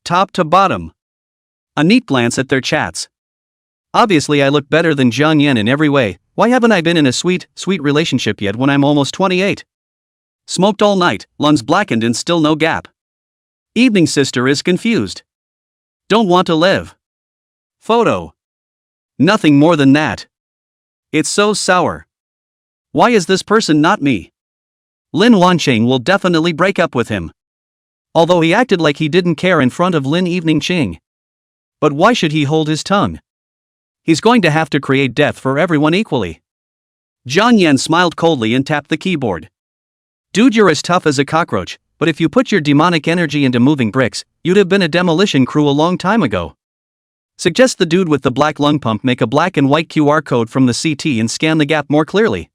Top to bottom. A neat glance at their chats. Obviously I look better than Jiang Yan in every way. Why haven't I been in a sweet relationship yet when I'm almost 28? Smoked all night, lungs blackened and still no gap. Evening sister is confused. Don't want to live. Photo. Nothing more than that. It's so sour. Why is this person not me? Lin Wanqing will definitely break up with him. Although he acted like he didn't care in front of Lin Evening Ching. But why should he hold his tongue? He's going to have to create death for everyone equally. Jiang Yan smiled coldly and tapped the keyboard. Dude, you're as tough as a cockroach, but if you put your demonic energy into moving bricks, you'd have been a demolition crew a long time ago. Suggest the dude with the black lung pump make a black and white QR code from the CT and scan the gap more clearly.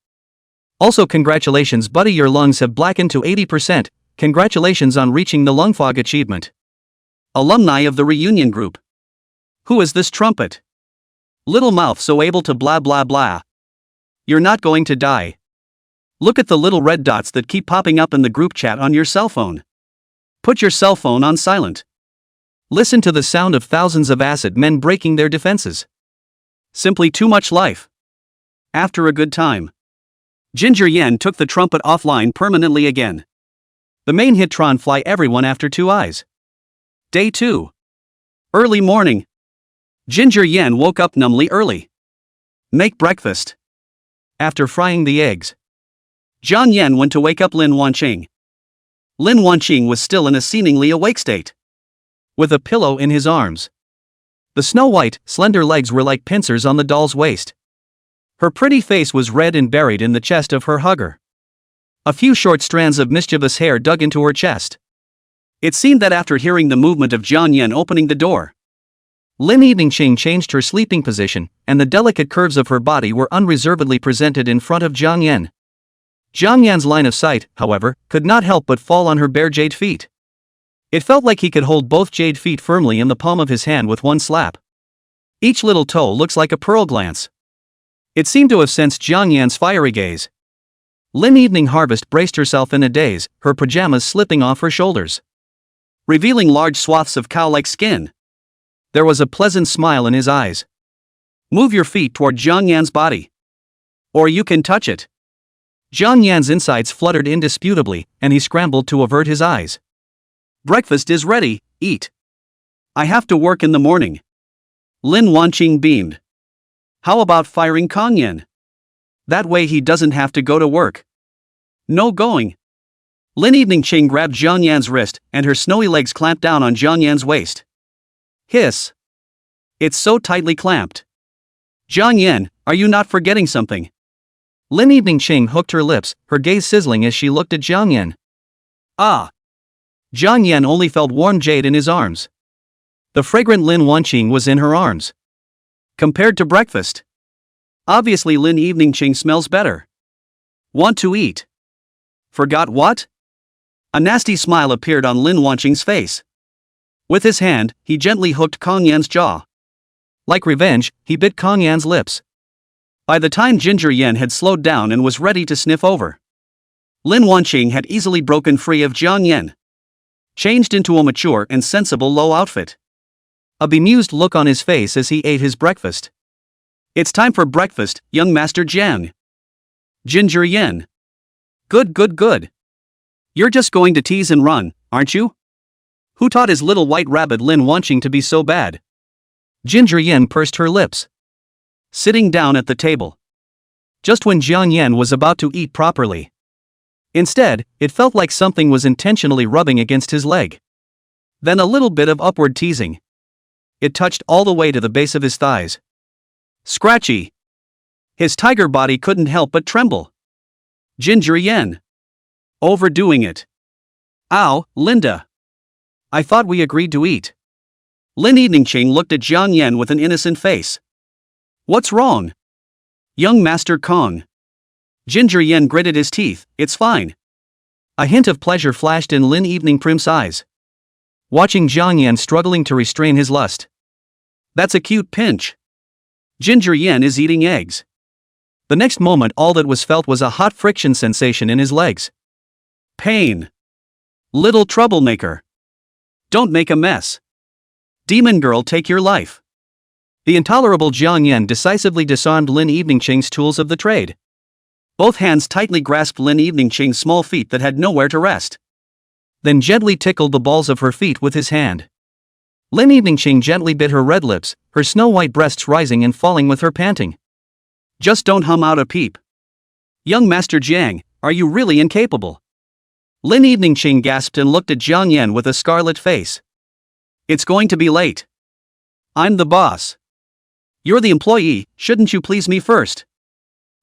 Also congratulations buddy, your lungs have blackened to 80%, congratulations on reaching the lung fog achievement. Alumni of the reunion group. Who is this trumpet? Little mouth so able to blah blah blah. You're not going to die. Look at the little red dots that keep popping up in the group chat on your cell phone. Put your cell phone on silent. Listen to the sound of thousands of acid men breaking their defenses. Simply too much life. After a good time. Ginger Yen took the trumpet offline permanently again. The main Hitron fly everyone after 2 eyes. Day 2. Early morning. Ginger Yen woke up numbly early. Make breakfast. After frying the eggs. Jiang Yan went to wake up Lin Wanqing. Lin Wanqing was still in a seemingly awake state. With a pillow in his arms. The snow-white, slender legs were like pincers on the doll's waist. Her pretty face was red and buried in the chest of her hugger. A few short strands of mischievous hair dug into her chest. It seemed that after hearing the movement of Jiang Yan opening the door, Lin Evening Ching changed her sleeping position, and the delicate curves of her body were unreservedly presented in front of Jiang Yan. Jiang Yan's line of sight, however, could not help but fall on her bare jade feet. It felt like he could hold both jade feet firmly in the palm of his hand with one slap. Each little toe looks like a pearl glance. It seemed to have sensed Jiang Yan's fiery gaze. Lin Evening Harvest braced herself in a daze, her pajamas slipping off her shoulders, revealing large swaths of cow-like skin. There was a pleasant smile in his eyes. Move your feet toward Jiang Yan's body. Or you can touch it. Jiang Yan's insides fluttered indisputably, and he scrambled to avert his eyes. Breakfast is ready, eat. I have to work in the morning. Lin Wanqing beamed. How about firing Kong Yen? That way he doesn't have to go to work. No going. Lin Evening Ching grabbed Jiang Yan's wrist, and her snowy legs clamped down on Jiang Yan's waist. Hiss. It's so tightly clamped. Jiang Yan, are you not forgetting something? Lin Evening Ching hooked her lips, her gaze sizzling as she looked at Jiang Yan. Ah. Jiang Yan only felt warm jade in his arms. The fragrant Lin Wanqing was in her arms. Compared to breakfast. Obviously Lin Evening Ching smells better. Want to eat? Forgot what? A nasty smile appeared on Lin Wanqing's face. With his hand, he gently hooked Kong Yan's jaw. Like revenge, he bit Kong Yan's lips. By the time Ginger Yen had slowed down and was ready to sniff over, Lin Wanqing had easily broken free of Jiang Yan. Changed into a mature and sensible low outfit. A bemused look on his face as he ate his breakfast. It's time for breakfast, young Master Jiang. Ginger Yen. Good. You're just going to tease and run, aren't you? Who taught his little white rabbit Lin Wanqing to be so bad? Ginger Yen pursed her lips. Sitting down at the table. Just when Jiang Yan was about to eat properly. Instead, it felt like something was intentionally rubbing against his leg. Then a little bit of upward teasing. It touched all the way to the base of his thighs. Scratchy. His tiger body couldn't help but tremble. Ginger Yen. Overdoing it. Ow, Linda. I thought we agreed to eat. Lin Evening Ching looked at Jiang Yan with an innocent face. What's wrong? Young Master Kong. Ginger Yen gritted his teeth. It's fine. A hint of pleasure flashed in Lin Evening Prim's eyes, watching Jiang Yan struggling to restrain his lust. That's a cute pinch. Ginger Yen is eating eggs. The next moment all that was felt was a hot friction sensation in his legs. Pain. Little troublemaker. Don't make a mess. Demon girl, take your life. The intolerable Jiang Yan decisively disarmed Lin Eveningching's tools of the trade. Both hands tightly grasped Lin Eveningching's small feet that had nowhere to rest. Then gently tickled the balls of her feet with his hand. Lin Eveningching gently bit her red lips, her snow-white breasts rising and falling with her panting. Just don't hum out a peep. Young Master Jiang, are you really incapable? Lin Eveningching gasped and looked at Jiang Yan with a scarlet face. It's going to be late. I'm the boss. You're the employee, shouldn't you please me first?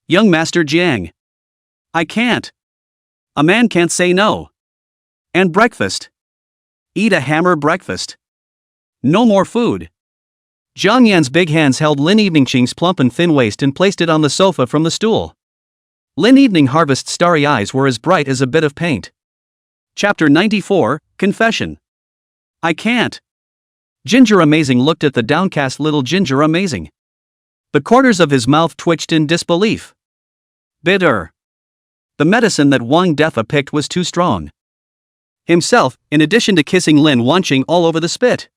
Young Master Jiang. I can't. A man can't say no. And breakfast? Eat a hammer breakfast. No more food. Jiang Yan's big hands held Lin Eveningching's plump and thin waist and placed it on the sofa from the stool. Lin Evening Harvest's starry eyes were as bright as a bit of paint. Chapter 94, Confession. I can't. Ginger Amazing looked at the downcast little Ginger Amazing. The corners of his mouth twitched in disbelief. Bitter. The medicine that Wang Defa picked was too strong. Himself, in addition to kissing Lin Wanqing all over the spit.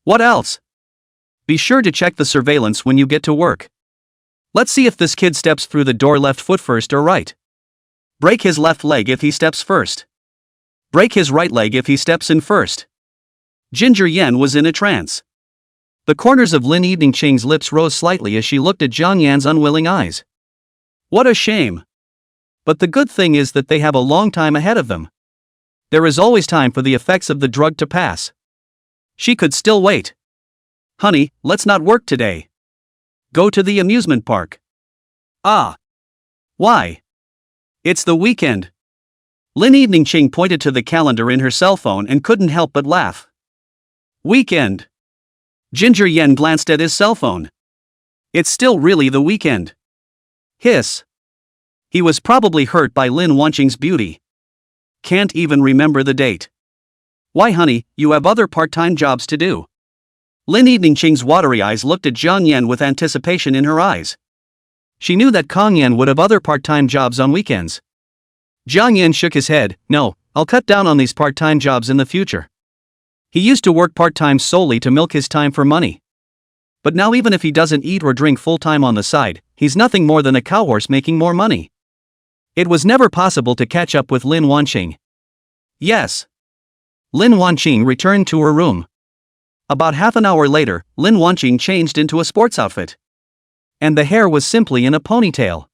What else? Be sure to check the surveillance when you get to work. Let's see if this kid steps through the door left foot first or right. Break his left leg if he steps first. Break his right leg if he steps in first. Ginger Yen was in a trance. The corners of Lin Eveningching's lips rose slightly as she looked at Jiang Yan's unwilling eyes. What a shame. But the good thing is that they have a long time ahead of them. There is always time for the effects of the drug to pass. She could still wait. Honey, let's not work today. Go to the amusement park. Ah. Why? It's the weekend. Lin Eveningching pointed to the calendar in her cell phone and couldn't help but laugh. Weekend. Ginger Yen glanced at his cell phone. It's still really the weekend. Hiss. He was probably hurt by Lin Wanqing's beauty. Can't even remember the date. Why, honey, you have other part-time jobs to do. Lin Eveningching's watery eyes looked at Jiang Yan with anticipation in her eyes. She knew that Kong Yan would have other part-time jobs on weekends. Jiang Yan shook his head. No, I'll cut down on these part-time jobs in the future. He used to work part-time solely to milk his time for money. But now even if he doesn't eat or drink full-time on the side, he's nothing more than a cowhorse making more money. It was never possible to catch up with Lin Wanqing. Yes. Lin Wanqing returned to her room. About half an hour later, Lin Wanqing changed into a sports outfit. And the hair was simply in a ponytail.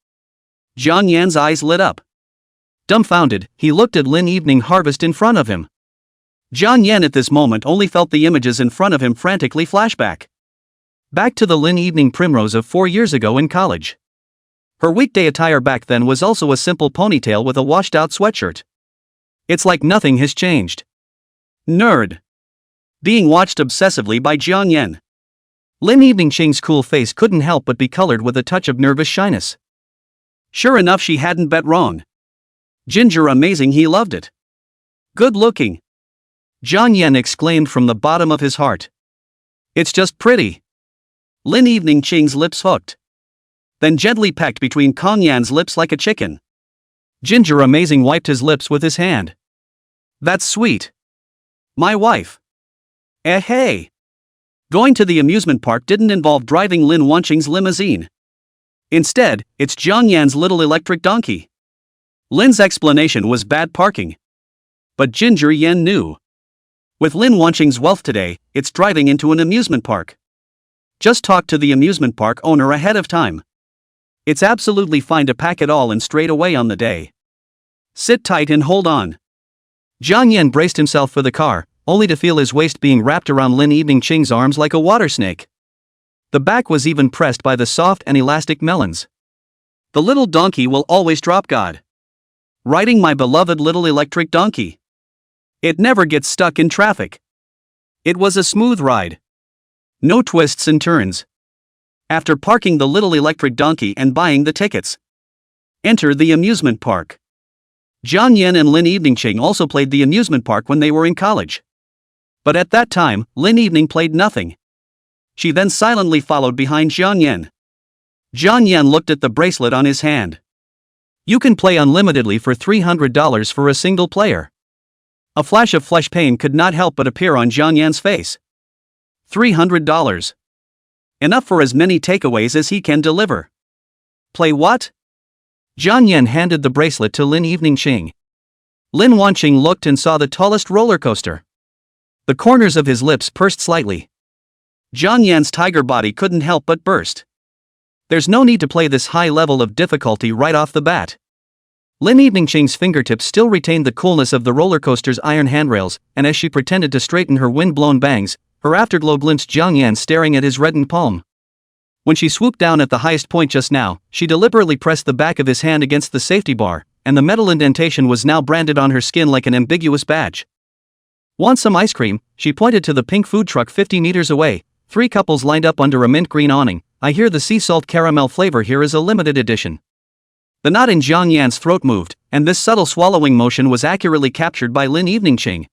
Jiang Yan's eyes lit up. Dumbfounded, he looked at Lin Evening Harvest in front of him. Jiang Yan at this moment only felt the images in front of him frantically flashback. Back to the Lin Evening Primrose of 4 years ago in college. Her weekday attire back then was also a simple ponytail with a washed-out sweatshirt. It's like nothing has changed. Nerd. Being watched obsessively by Jiang Yan. Lin Eveningching's cool face couldn't help but be colored with a touch of nervous shyness. Sure enough, she hadn't bet wrong. Ginger Amazing, he loved it. Good looking. Jiang Yan exclaimed from the bottom of his heart. It's just pretty. Lin Eveningching's lips hooked. Then gently pecked between Kong Yan's lips like a chicken. Ginger Amazing wiped his lips with his hand. That's sweet. My wife. Hey. Going to the amusement park didn't involve driving Lin Wanqing's limousine. Instead, it's Jiang Yan's little electric donkey. Lin's explanation was bad parking. But Ginger Yen knew. With Lin Wanqing's wealth today, it's driving into an amusement park. Just talk to the amusement park owner ahead of time. It's absolutely fine to pack it all in straight away on the day. Sit tight and hold on. Jiang Yan braced himself for the car, only to feel his waist being wrapped around Lin Eveningching's arms like a water snake. The back was even pressed by the soft and elastic melons. The little donkey will always drop, God. Riding my beloved little electric donkey. It never gets stuck in traffic. It was a smooth ride. No twists and turns. After parking the little electric donkey and buying the tickets. Enter the amusement park. Jiang Yan and Lin Eveningching also played the amusement park when they were in college. But at that time, Lin Evening played nothing. She then silently followed behind Jiang Yan. Jiang Yan looked at the bracelet on his hand. You can play unlimitedly for $300 for a single player. A flash of flesh pain could not help but appear on Jiang Yan's face. $300. Enough for as many takeaways as he can deliver. Play what? Jiang Yan handed the bracelet to Lin Eveningching. Lin Wanqing looked and saw the tallest roller coaster. The corners of his lips pursed slightly. Jiang Yan's tiger body couldn't help but burst. There's no need to play this high level of difficulty right off the bat. Lin Eveningching's fingertips still retained the coolness of the roller coaster's iron handrails, and as she pretended to straighten her wind-blown bangs, her afterglow glimpsed Jiang Yan staring at his reddened palm. When she swooped down at the highest point just now, she deliberately pressed the back of his hand against the safety bar, and the metal indentation was now branded on her skin like an ambiguous badge. Want some ice cream? She pointed to the pink food truck 50 meters away. 3 couples lined up under a mint green awning. I hear the sea salt caramel flavor here is a limited edition. The knot in Jiang Yan's throat moved, and this subtle swallowing motion was accurately captured by Lin Eveningching.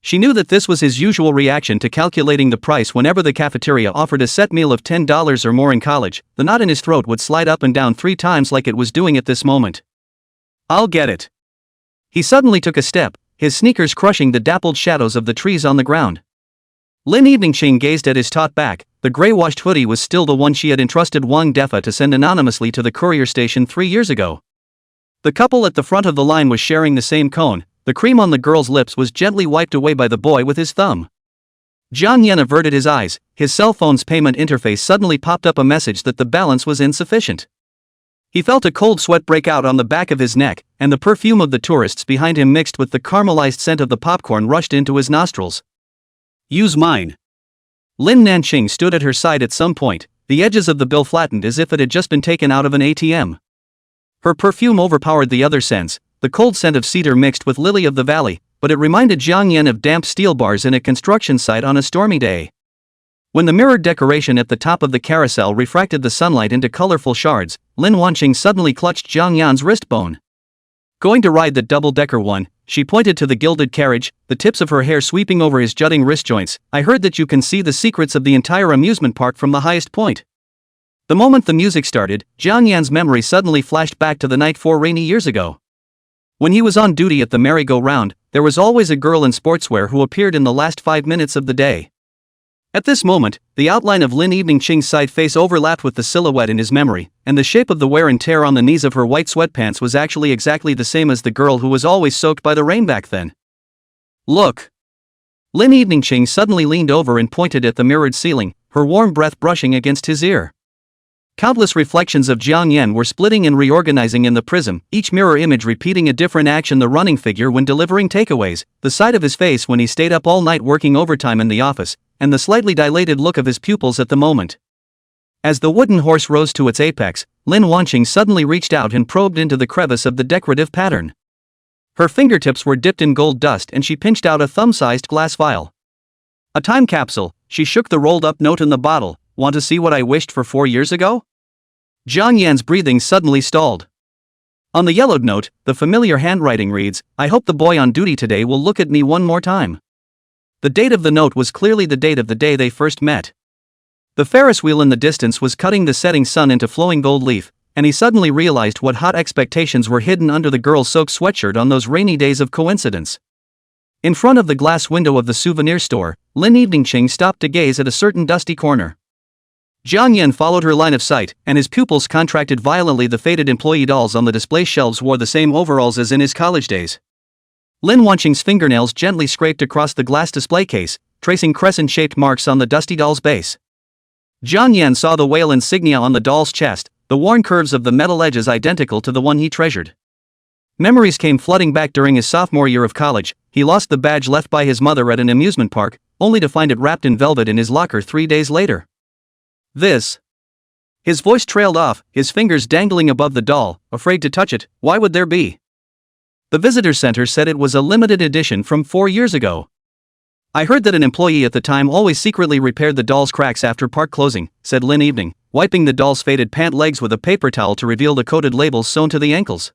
She knew that this was his usual reaction to calculating the price whenever the cafeteria offered a set meal of $10 or more in college. The knot in his throat would slide up and down 3 times like it was doing at this moment. I'll get it. He suddenly took a step, his sneakers crushing the dappled shadows of the trees on the ground. Lin Eveningching gazed at his taut back. The gray-washed hoodie was still the one she had entrusted Wang Defa to send anonymously to the courier station 3 years ago. The couple at the front of the line was sharing the same cone. The cream on the girl's lips was gently wiped away by the boy with his thumb. Jiang Yan averted his eyes. His cell phone's payment interface suddenly popped up a message that the balance was insufficient. He felt a cold sweat break out on the back of his neck, and the perfume of the tourists behind him mixed with the caramelized scent of the popcorn rushed into his nostrils. Use mine. Lin Nanqing stood at her side at some point, the edges of the bill flattened as if it had just been taken out of an ATM. Her perfume overpowered the other scents, the cold scent of cedar mixed with lily of the valley, but it reminded Jiang Yan of damp steel bars in a construction site on a stormy day. When the mirrored decoration at the top of the carousel refracted the sunlight into colorful shards, Lin Wanqing suddenly clutched Jiang Yan's wrist bone. Going to ride the double-decker one, she pointed to the gilded carriage, the tips of her hair sweeping over his jutting wrist joints. I heard that you can see the secrets of the entire amusement park from the highest point. The moment the music started, Jiang Yan's memory suddenly flashed back to the night 4 rainy years ago. When he was on duty at the merry-go-round, there was always a girl in sportswear who appeared in the last 5 minutes of the day. At this moment, the outline of Lin Eveningching's side face overlapped with the silhouette in his memory, and the shape of the wear and tear on the knees of her white sweatpants was actually exactly the same as the girl who was always soaked by the rain back then. Look! Lin Eveningching suddenly leaned over and pointed at the mirrored ceiling, her warm breath brushing against his ear. Countless reflections of Jiang Yan were splitting and reorganizing in the prism, each mirror image repeating a different action: the running figure when delivering takeaways, the side of his face when he stayed up all night working overtime in the office, and the slightly dilated look of his pupils at the moment. As the wooden horse rose to its apex, Lin Wanqing suddenly reached out and probed into the crevice of the decorative pattern. Her fingertips were dipped in gold dust and she pinched out a thumb-sized glass vial. A time capsule. She shook the rolled-up note in the bottle. Want to see what I wished for 4 years ago? Jiang Yan's breathing suddenly stalled. On the yellowed note, the familiar handwriting reads, I hope the boy on duty today will look at me one more time. The date of the note was clearly the date of the day they first met. The Ferris wheel in the distance was cutting the setting sun into flowing gold leaf, and he suddenly realized what hot expectations were hidden under the girl's soaked sweatshirt on those rainy days of coincidence. In front of the glass window of the souvenir store, Lin Eveningching stopped to gaze at a certain dusty corner. Jiang Yan followed her line of sight, and his pupils contracted violently. The faded employee dolls on the display shelves wore the same overalls as in his college days. Lin Wanqing's fingernails gently scraped across the glass display case, tracing crescent-shaped marks on the dusty doll's base. Jiang Yan saw the whale insignia on the doll's chest, the worn curves of the metal edges identical to the one he treasured. Memories came flooding back during his sophomore year of college. He lost the badge left by his mother at an amusement park, only to find it wrapped in velvet in his locker 3 days later. This. His voice trailed off, his fingers dangling above the doll, afraid to touch it. Why would there be? The visitor center said it was a limited edition from 4 years ago. I heard that an employee at the time always secretly repaired the doll's cracks after park closing, said Lin Evening, wiping the doll's faded pant legs with a paper towel to reveal the coded labels sewn to the ankles.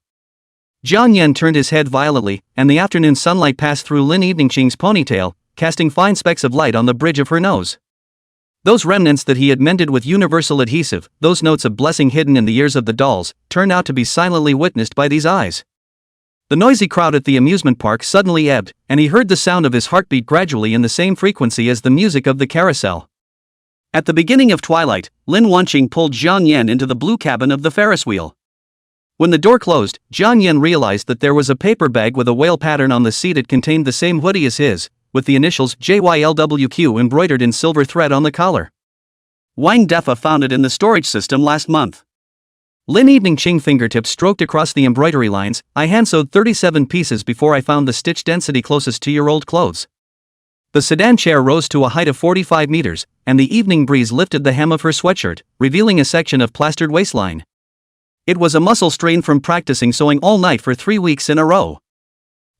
Jiang Yan turned his head violently, and the afternoon sunlight passed through Lin Evening's ponytail, casting fine specks of light on the bridge of her nose. Those remnants that he had mended with universal adhesive, those notes of blessing hidden in the ears of the dolls, turned out to be silently witnessed by these eyes. The noisy crowd at the amusement park suddenly ebbed, and he heard the sound of his heartbeat gradually in the same frequency as the music of the carousel. At the beginning of twilight, Lin Wanqing pulled Jiang Yan into the blue cabin of the Ferris wheel. When the door closed, Jiang Yan realized that there was a paper bag with a whale pattern on the seat. It contained the same hoodie as his, with the initials JYLWQ embroidered in silver thread on the collar. Wang Defa found it in the storage system last month. Lin Evening's fingertips stroked across the embroidery lines. I hand-sewed 37 pieces before I found the stitch density closest to your old clothes. The sedan chair rose to a height of 45 meters, and the evening breeze lifted the hem of her sweatshirt, revealing a section of plastered waistline. It was a muscle strain from practicing sewing all night for 3 weeks in a row.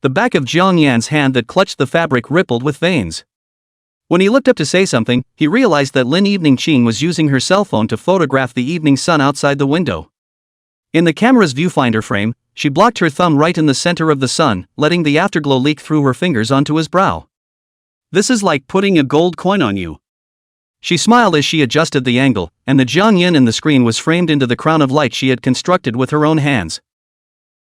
The back of Jiang Yan's hand that clutched the fabric rippled with veins. When he looked up to say something, he realized that Lin Evening was using her cell phone to photograph the evening sun outside the window. In the camera's viewfinder frame, she blocked her thumb right in the center of the sun, letting the afterglow leak through her fingers onto his brow. This is like putting a gold coin on you. She smiled as she adjusted the angle, and the Jiang Yan in the screen was framed into the crown of light she had constructed with her own hands.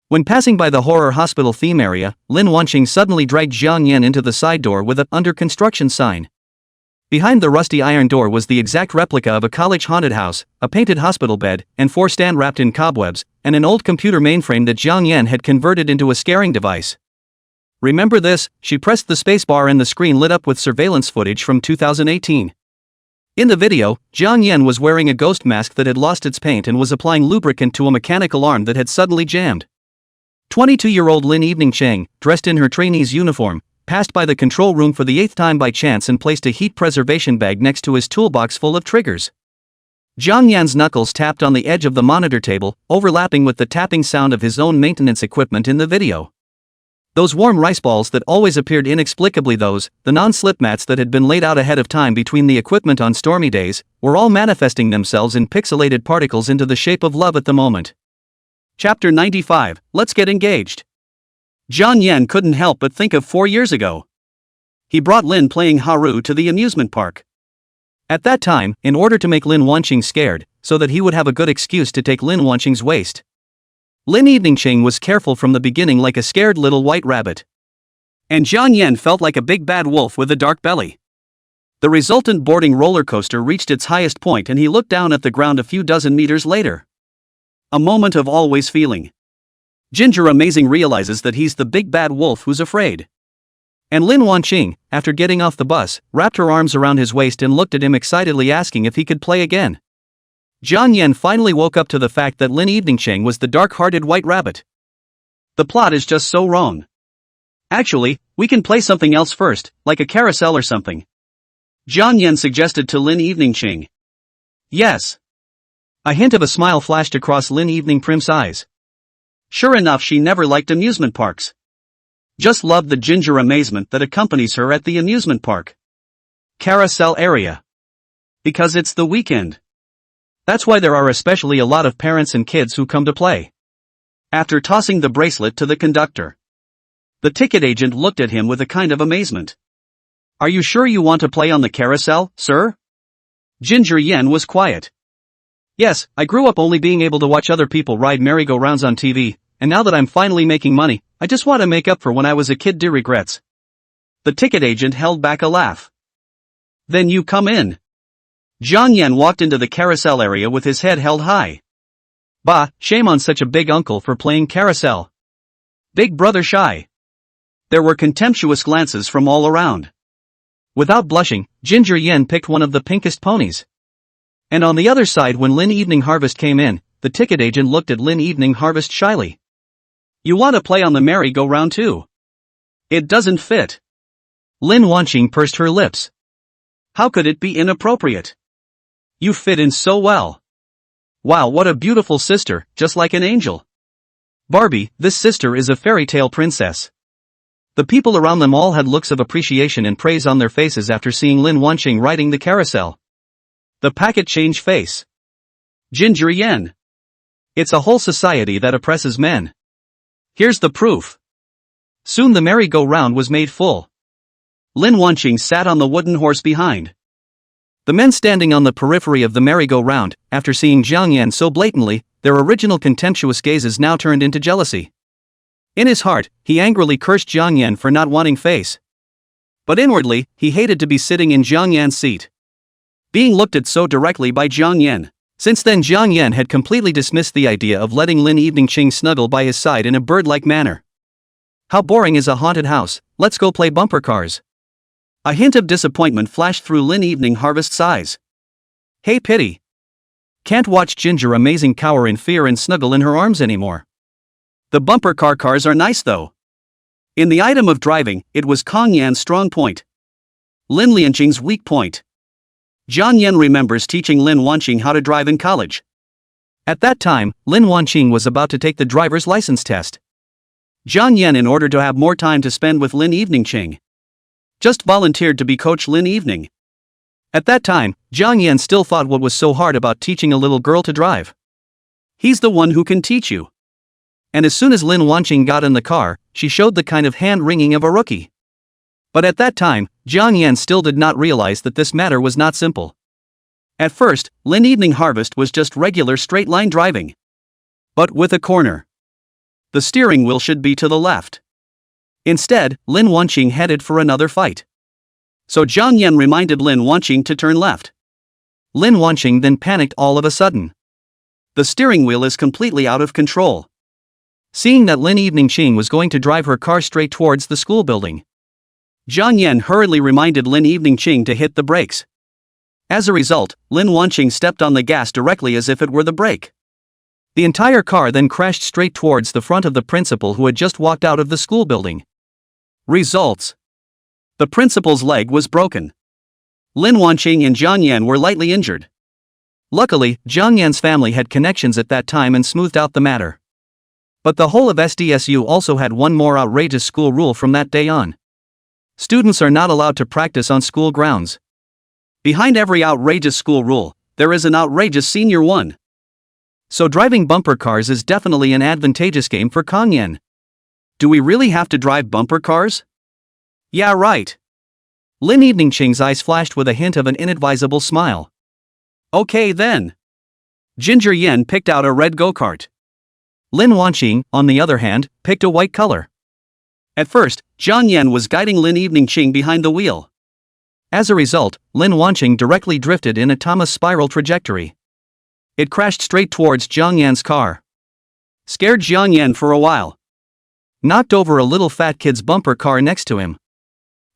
When passing by the horror hospital theme area, Lin Wanqing suddenly dragged Jiang Yan into the side door with a "under construction" sign. Behind the rusty iron door was the exact replica of a college haunted house, a painted hospital bed, and 4 stand wrapped in cobwebs, and an old computer mainframe that Jiang Yan had converted into a scaring device. Remember this? She pressed the spacebar and the screen lit up with surveillance footage from 2018. In the video, Jiang Yan was wearing a ghost mask that had lost its paint and was applying lubricant to a mechanical arm that had suddenly jammed. 22-year-old Lin Evening, dressed in her trainee's uniform, passed by the control room for the 8th time by chance and placed a heat preservation bag next to his toolbox full of triggers. Jiang Yan's knuckles tapped on the edge of the monitor table, overlapping with the tapping sound of his own maintenance equipment in the video. Those warm rice balls that always appeared inexplicably, the non-slip mats that had been laid out ahead of time between the equipment on stormy days, were all manifesting themselves in pixelated particles into the shape of love at the moment. Chapter 95, Let's Get Engaged. Jiang Yan couldn't help but think of 4 years ago. He brought Lin playing Haru to the amusement park. At that time, in order to make Lin Wanqing scared, so that he would have a good excuse to take Lin Wanqing's waist. Lin Evening was careful from the beginning, like a scared little white rabbit. And Jiang Yan felt like a big bad wolf with a dark belly. The resultant boarding roller coaster reached its highest point and he looked down at the ground a few dozen meters later. A moment of always feeling. Ginger Amazing realizes that he's the big bad wolf who's afraid. And Lin Wanqing, after getting off the bus, wrapped her arms around his waist and looked at him excitedly, asking if he could play again. Jiang Yan finally woke up to the fact that Lin Evening was the dark-hearted white rabbit. The plot is just so wrong. Actually, we can play something else first, like a carousel or something. Jiang Yan suggested to Lin Evening. Yes. A hint of a smile flashed across Lin Evening's eyes. Sure enough, she never liked amusement parks. Just loved the ginger amazement that accompanies her at the amusement park. Carousel area. Because it's the weekend. That's why there are especially a lot of parents and kids who come to play. After tossing the bracelet to the conductor, the ticket agent looked at him with a kind of amazement. Are you sure you want to play on the carousel, sir? Ginger Yan was quiet. Yes, I grew up only being able to watch other people ride merry-go-rounds on TV, and now that I'm finally making money, I just want to make up for when I was a kid. De regrets. The ticket agent held back a laugh. Then you come in. Jiang Yan walked into the carousel area with his head held high. Bah, shame on such a big uncle for playing carousel. Big brother shy. There were contemptuous glances from all around. Without blushing, Ginger Yan picked one of the pinkest ponies. And on the other side, when Lin Evening Harvest came in, the ticket agent looked at Lin Evening Harvest shyly. You want to play on the merry-go-round too? It doesn't fit. Lin Wanqing pursed her lips. How could it be inappropriate? You fit in so well. Wow, what a beautiful sister, just like an angel. Barbie, this sister is a fairy tale princess. The people around them all had looks of appreciation and praise on their faces after seeing Lin Wanqing riding the carousel. The packet change face. Ginger Yen. It's a whole society that oppresses men. Here's the proof. Soon the merry-go-round was made full. Lin Wanqing sat on the wooden horse behind. The men standing on the periphery of the merry-go-round, after seeing Jiang Yan so blatantly, their original contemptuous gazes now turned into jealousy. In his heart, he angrily cursed Jiang Yan for not wanting face. But inwardly, he hated to be sitting in Jiang Yan's seat. Being looked at so directly by Jiang Yan. Since then Jiang Yan had completely dismissed the idea of letting Lin Eveningqing snuggle by his side in a bird-like manner. How boring is a haunted house, let's go play bumper cars. A hint of disappointment flashed through Lin Evening Harvest's eyes. Hey pity. Can't watch Ginger Amazing cower in fear and snuggle in her arms anymore. The bumper cars are nice though. In the item of driving, it was Kong Yan's strong point. Lin Lianqing's weak point. Jiang Yan remembers teaching Lin Wanqing how to drive in college. At that time, Lin Wanqing was about to take the driver's license test. Jiang Yan, in order to have more time to spend with Lin Eveningqing, just volunteered to be Coach Lin Evening. At that time, Jiang Yan still thought what was so hard about teaching a little girl to drive. He's the one who can teach you. And as soon as Lin Wanqing got in the car, she showed the kind of hand-wringing of a rookie. But at that time, Jiang Yan still did not realize that this matter was not simple. At first, Lin Evening Harvest was just regular straight-line driving. But with a corner. The steering wheel should be to the left. Instead, Lin Wanqing headed for another fight. So Jiang Yan reminded Lin Wanqing to turn left. Lin Wanqing then panicked all of a sudden. The steering wheel is completely out of control. Seeing that Lin Eveningqing was going to drive her car straight towards the school building, Jiang Yan hurriedly reminded Lin Eveningqing to hit the brakes. As a result, Lin Wanqing stepped on the gas directly as if it were the brake. The entire car then crashed straight towards the front of the principal, who had just walked out of the school building. Results. The principal's leg was broken. Lin Wanqing and Jiang Yan were lightly injured. Luckily, Jiang Yan's family had connections at that time and smoothed out the matter. But the whole of SDSU also had one more outrageous school rule from that day on. Students are not allowed to practice on school grounds. Behind every outrageous school rule, there is an outrageous senior one. So driving bumper cars is definitely an advantageous game for Kong Yan. Do we really have to drive bumper cars? Yeah, right. Lin Eveningqing's eyes flashed with a hint of an inadvisable smile. Okay then. Ginger Yen picked out a red go-kart. Lin Wanqing, on the other hand, picked a white color. At first, Jiang Yan was guiding Lin Eveningqing behind the wheel. As a result, Lin Wanqing directly drifted in a Thomas spiral trajectory. It crashed straight towards Jiang Yan's car. Scared Jiang Yan for a while. Knocked over a little fat kid's bumper car next to him.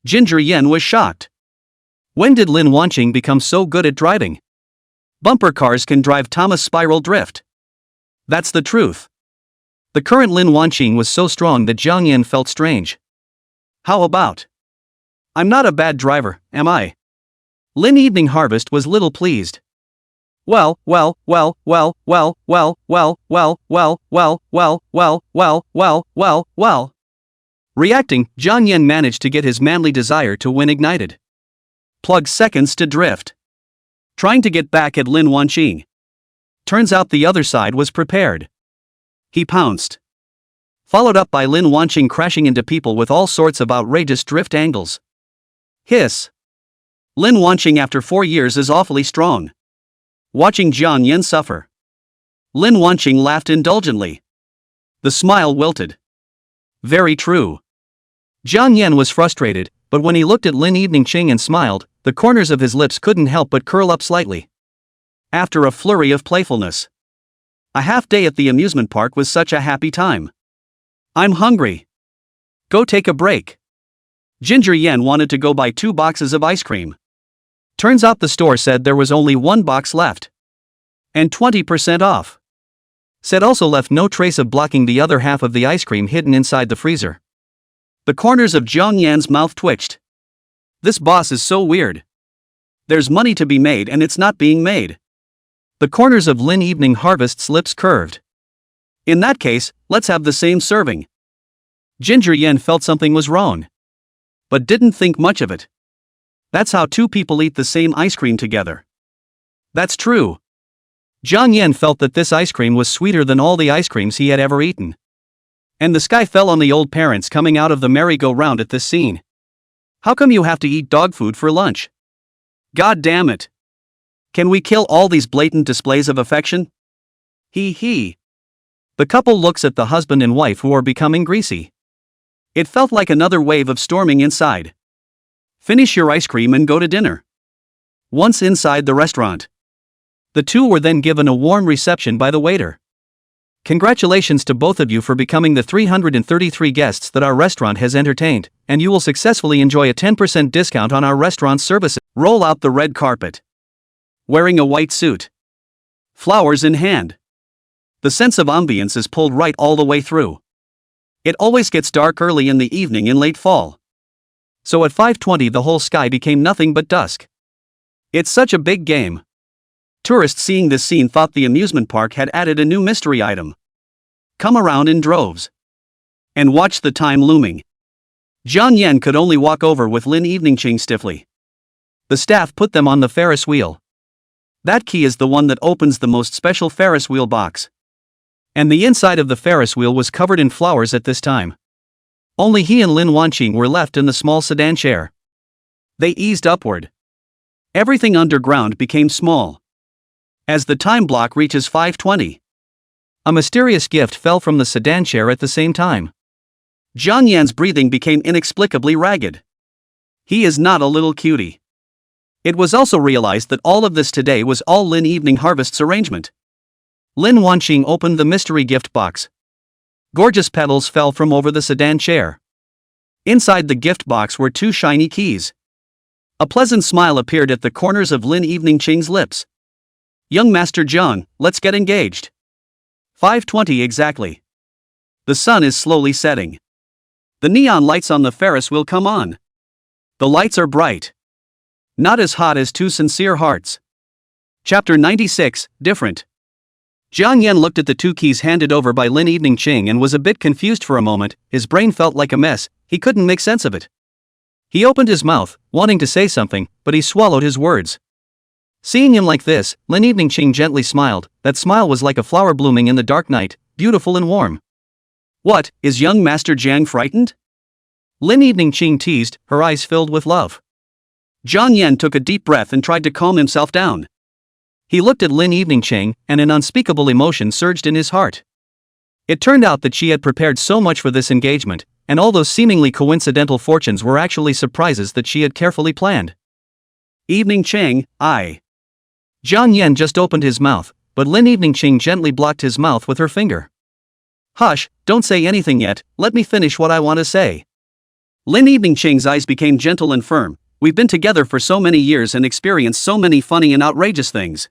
Ginger Yen was shocked. When did Lin Wanqing become so good at driving? Bumper cars can drive Thomas spiral drift. That's the truth. The current Lin Wanqing was so strong that Jiang Yan felt strange. How about? I'm not a bad driver, am I? Lin Evening Harvest was little pleased. Well. Reacting, Jiang Yan managed to get his manly desire to win ignited. Plug seconds to drift. Trying to get back at Lin Wanqing. Turns out the other side was prepared. He pounced. Followed up by Lin Wanqing crashing into people with all sorts of outrageous drift angles. Hiss. Lin Wanqing after 4 years is awfully strong. Watching Jiang Yan suffer. Lin Wanqing laughed indulgently. The smile wilted. Very true. Jiang Yan was frustrated, but when he looked at Lin Eveningqing and smiled, the corners of his lips couldn't help but curl up slightly. After a flurry of playfulness. A half day at the amusement park was such a happy time. I'm hungry. Go take a break. Ginger Yen wanted to go buy 2 boxes of ice cream. Turns out the store said there was only 1 box left. And 20% off. Said also left no trace of blocking the other half of the ice cream hidden inside the freezer. The corners of Jiang Yan's mouth twitched. This boss is so weird. There's money to be made and it's not being made. The corners of Lin Evening Harvest's lips curved. In that case, let's have the same serving. Ginger Yen felt something was wrong, but didn't think much of it. That's how two people eat the same ice cream together. That's true. Jiang Yen felt that this ice cream was sweeter than all the ice creams he had ever eaten. And the sky fell on the old parents coming out of the merry-go-round at this scene. How come you have to eat dog food for lunch? God damn it. Can we kill all these blatant displays of affection? He. The couple looks at the husband and wife who are becoming greasy. It felt like another wave of storming inside. Finish your ice cream and go to dinner. Once inside the restaurant, the two were then given a warm reception by the waiter. Congratulations to both of you for becoming the 333 guests that our restaurant has entertained, and you will successfully enjoy a 10% discount on our restaurant services. Roll out the red carpet. Wearing a white suit. Flowers in hand. The sense of ambience is pulled right all the way through. It always gets dark early in the evening in late fall. So at 5:20 the whole sky became nothing but dusk. It's such a big game. Tourists seeing this scene thought the amusement park had added a new mystery item. Come around in droves. And watch the time looming. Jiang Yen could only walk over with Lin Eveningching stiffly. The staff put them on the Ferris wheel. That key is the one that opens the most special Ferris wheel box. And the inside of the Ferris wheel was covered in flowers at this time. Only he and Lin Wanqing were left in the small sedan chair. They eased upward. Everything underground became small. As the time block reaches 5:20, a mysterious gift fell from the sedan chair at the same time. Jiang Yan's breathing became inexplicably ragged. He is not a little cutie. It was also realized that all of this today was all Lin Evening Harvest's arrangement. Lin Wanqing opened the mystery gift box. Gorgeous petals fell from over the sedan chair. Inside the gift box were two shiny keys. A pleasant smile appeared at the corners of Lin Eveningching's lips. Young Master Jiang, let's get engaged. 5:20 exactly. The sun is slowly setting. The neon lights on the Ferris wheel come on. The lights are bright. Not as hot as Two Sincere Hearts. Chapter 96, Different. Jiang Yen looked at the two keys handed over by Lin Eveningching and was a bit confused for a moment. His brain felt like a mess, he couldn't make sense of it. He opened his mouth, wanting to say something, but he swallowed his words. Seeing him like this, Lin Eveningching gently smiled. That smile was like a flower blooming in the dark night, beautiful and warm. What, is young Master Jiang frightened? Lin Eveningching teased, her eyes filled with love. Jiang Yen took a deep breath and tried to calm himself down. He looked at Lin Eveningching, and an unspeakable emotion surged in his heart. It turned out that she had prepared so much for this engagement, and all those seemingly coincidental fortunes were actually surprises that she had carefully planned. Eveningching, I. Jiang Yen just opened his mouth, but Lin Eveningching gently blocked his mouth with her finger. Hush, don't say anything yet, let me finish what I want to say. Lin Eveningching's eyes became gentle and firm. We've been together for so many years and experienced so many funny and outrageous things.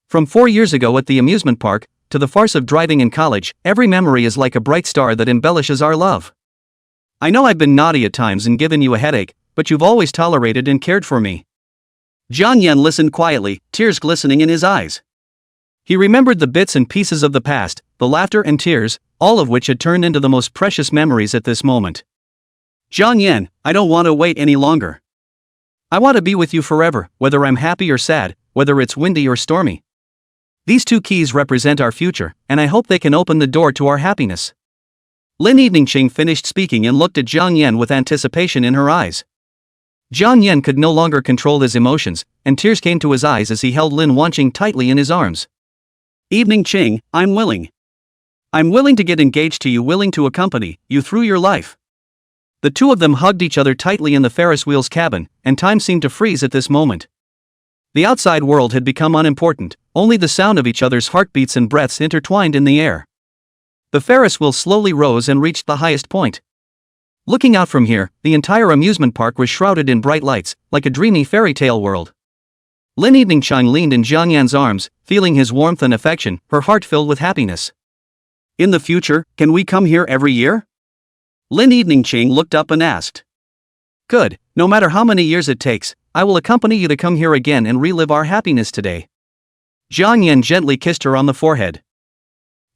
From 4 years ago at the amusement park, to the farce of driving in college, every memory is like a bright star that embellishes our love. I know I've been naughty at times and given you a headache, but you've always tolerated and cared for me. Jiang Yen listened quietly, tears glistening in his eyes. He remembered the bits and pieces of the past, the laughter and tears, all of which had turned into the most precious memories at this moment. Jiang Yen, I don't want to wait any longer. I want to be with you forever, whether I'm happy or sad, whether it's windy or stormy. These two keys represent our future, and I hope they can open the door to our happiness. Lin Eveningching finished speaking and looked at Jiang Yen with anticipation in her eyes. Jiang Yen could no longer control his emotions, and tears came to his eyes as he held Lin Wanqing tightly in his arms. Eveningching, I'm willing. I'm willing to get engaged to you, willing to accompany you through your life. The two of them hugged each other tightly in the Ferris wheel's cabin, and time seemed to freeze at this moment. The outside world had become unimportant, only the sound of each other's heartbeats and breaths intertwined in the air. The Ferris wheel slowly rose and reached the highest point. Looking out from here, the entire amusement park was shrouded in bright lights, like a dreamy fairy tale world. Lin Eveningching leaned in Jiang Yan's arms, feeling his warmth and affection, her heart filled with happiness. In the future, can we come here every year? Lin Eveningching looked up and asked. Good, no matter how many years it takes, I will accompany you to come here again and relive our happiness today. Jiang Yan gently kissed her on the forehead.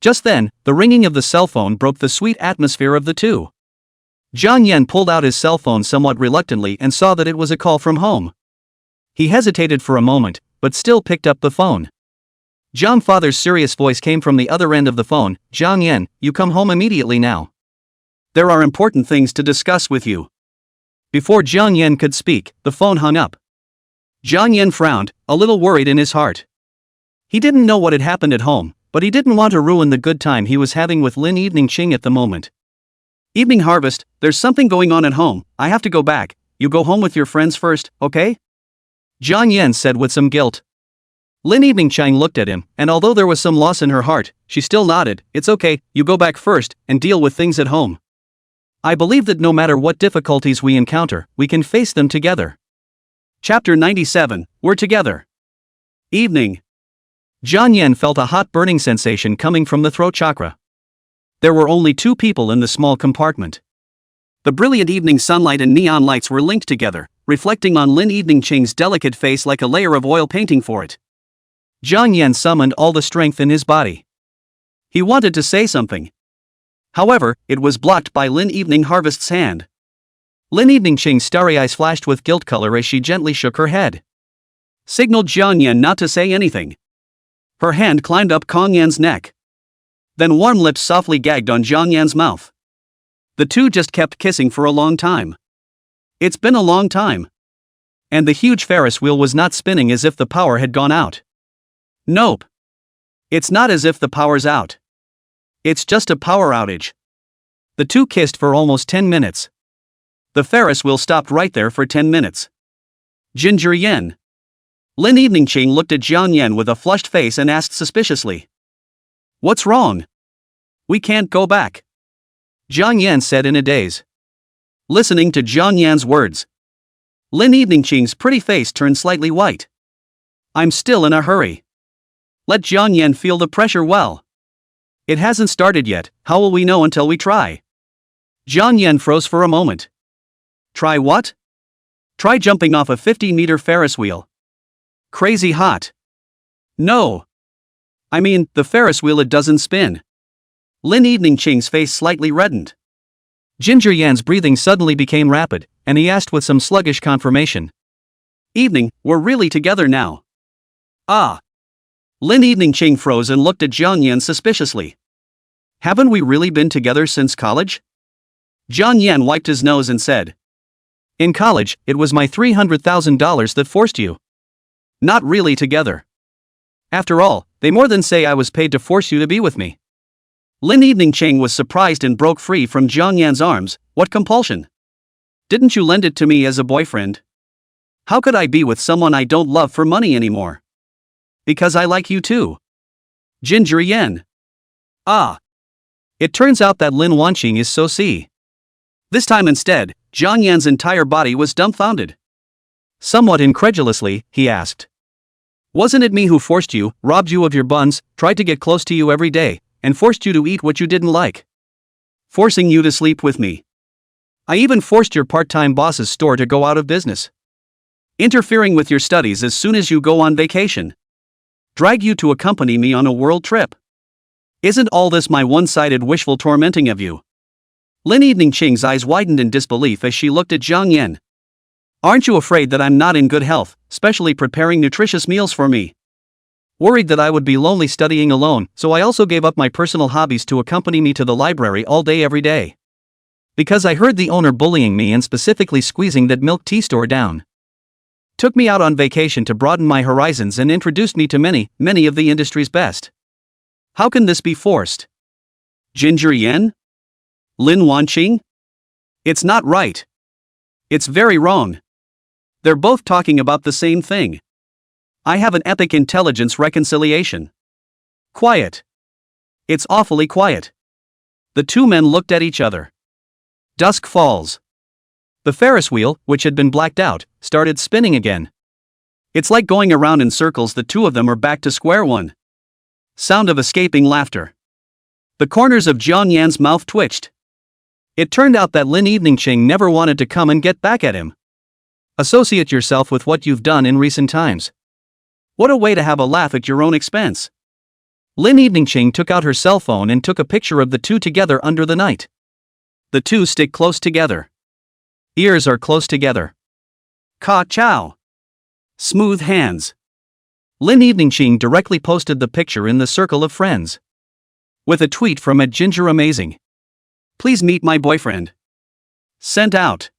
Just then, the ringing of the cell phone broke the sweet atmosphere of the two. Jiang Yan pulled out his cell phone somewhat reluctantly and saw that it was a call from home. He hesitated for a moment, but still picked up the phone. Jiang Father's serious voice came from the other end of the phone. "Jiang Yan, you come home immediately now. There are important things to discuss with you." Before Jiang Yan could speak, the phone hung up. Jiang Yan frowned, a little worried in his heart. He didn't know what had happened at home, but he didn't want to ruin the good time he was having with Lin Evening Ching at the moment. "Evening Harvest, there's something going on at home, I have to go back. You go home with your friends first, okay?" Jiang Yan said with some guilt. Lin Evening Chang looked at him, and although there was some loss in her heart, she still nodded. "It's okay, you go back first, and deal with things at home. I believe that no matter what difficulties we encounter, we can face them together." Chapter 97, We're Together. Evening. Jiang Yan felt a hot burning sensation coming from the throat chakra. There were only 2 people in the small compartment. The brilliant evening sunlight and neon lights were linked together, reflecting on Lin Evening Ching's delicate face like a layer of oil painting for it. Jiang Yan summoned all the strength in his body. He wanted to say something. However, it was blocked by Lin Evening Harvest's hand. Lin Evening Ching's starry eyes flashed with guilt color as she gently shook her head. Signaled Jiang Yan not to say anything. Her hand climbed up Kong Yan's neck. Then warm lips softly gagged on Jiang Yan's mouth. The two just kept kissing for a long time. It's been a long time. And the huge Ferris wheel was not spinning as if the power had gone out. Nope. It's not as if the power's out. It's just a power outage. The two kissed for almost 10 minutes. The Ferris wheel stopped right there for 10 minutes. Ginger Yen. Lin Evening Ching looked at Jiang Yan with a flushed face and asked suspiciously. "What's wrong? We can't go back," Jiang Yan said in a daze. Listening to Jiang Yan's words, Lin Evening Ching's pretty face turned slightly white. "I'm still in a hurry. Let Jiang Yan feel the pressure well. It hasn't started yet, how will we know until we try?" Jiang Yan froze for a moment. "Try what?" "Try jumping off a 50-meter Ferris wheel." "Crazy hot." "No. I mean, the Ferris wheel, it doesn't spin." Lin Evening Ching's face slightly reddened. Ginger Yan's breathing suddenly became rapid, and he asked with some sluggish confirmation. "Evening, we're really together now." "Ah." Lin Evening Ching froze and looked at Jiang Yan suspiciously. "Haven't we really been together since college?" Jiang Yan wiped his nose and said. "In college, it was my $300,000 that forced you." "Not really together. After all, they more than say I was paid to force you to be with me." Lin Evening Ching was surprised and broke free from Jiang Yan's arms. "What compulsion? Didn't you lend it to me as a boyfriend? How could I be with someone I don't love for money anymore?" "Because I like you too." Ginger Yen. "Ah. It turns out that Lin Wanqing is so see." This time instead, Jiang Yan's entire body was dumbfounded. Somewhat incredulously, he asked. "Wasn't it me who forced you, robbed you of your buns, tried to get close to you every day, and forced you to eat what you didn't like? Forcing you to sleep with me. I even forced your part-time boss's store to go out of business. Interfering with your studies as soon as you go on vacation. Drag you to accompany me on a world trip. Isn't all this my one-sided wishful tormenting of you?" Lin Evening Ching's eyes widened in disbelief as she looked at Jiang Yan. "Aren't you afraid that I'm not in good health, specially preparing nutritious meals for me? Worried that I would be lonely studying alone, so I also gave up my personal hobbies to accompany me to the library all day every day. Because I heard the owner bullying me and specifically squeezing that milk tea store down. Took me out on vacation to broaden my horizons and introduced me to many of the industry's best. How can this be forced? Ginger Yen? Lin Wanqing? It's not right. It's very wrong. They're both talking about the same thing. I have an epic intelligence reconciliation. Quiet. It's awfully quiet." The two men looked at each other. Dusk falls. The Ferris wheel, which had been blacked out, started spinning again. It's like going around in circles. The two of them are back to square one. Sound of escaping laughter. The corners of Jiang Yan's mouth twitched. It turned out that Lin Evening Ching never wanted to come and get back at him. Associate yourself with what you've done in recent times. What a way to have a laugh at your own expense. Lin Evening Ching took out her cell phone and took a picture of the two together under the night. The two stick close together. Ears are close together. Ka chow. Smooth hands. Lin Eveningching directly posted the picture in the circle of friends. With a tweet from @GingerAmazing. Please meet my boyfriend. Sent out.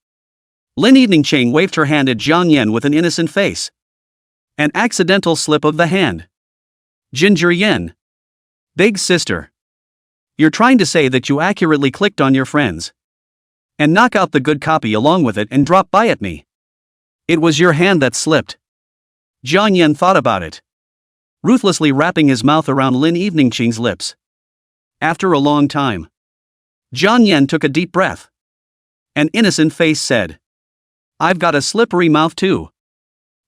Lin Eveningching waved her hand at Jiang Yan with an innocent face. An accidental slip of the hand. Ginger Yen. Big sister. You're trying to say that you accurately clicked on your friends. And knock out the good copy along with it and drop by at me. It was your hand that slipped. Jiang Yan thought about it. Ruthlessly wrapping his mouth around Lin Eveningching's lips. After a long time. Jiang Yan took a deep breath. An innocent face said. I've got a slippery mouth too.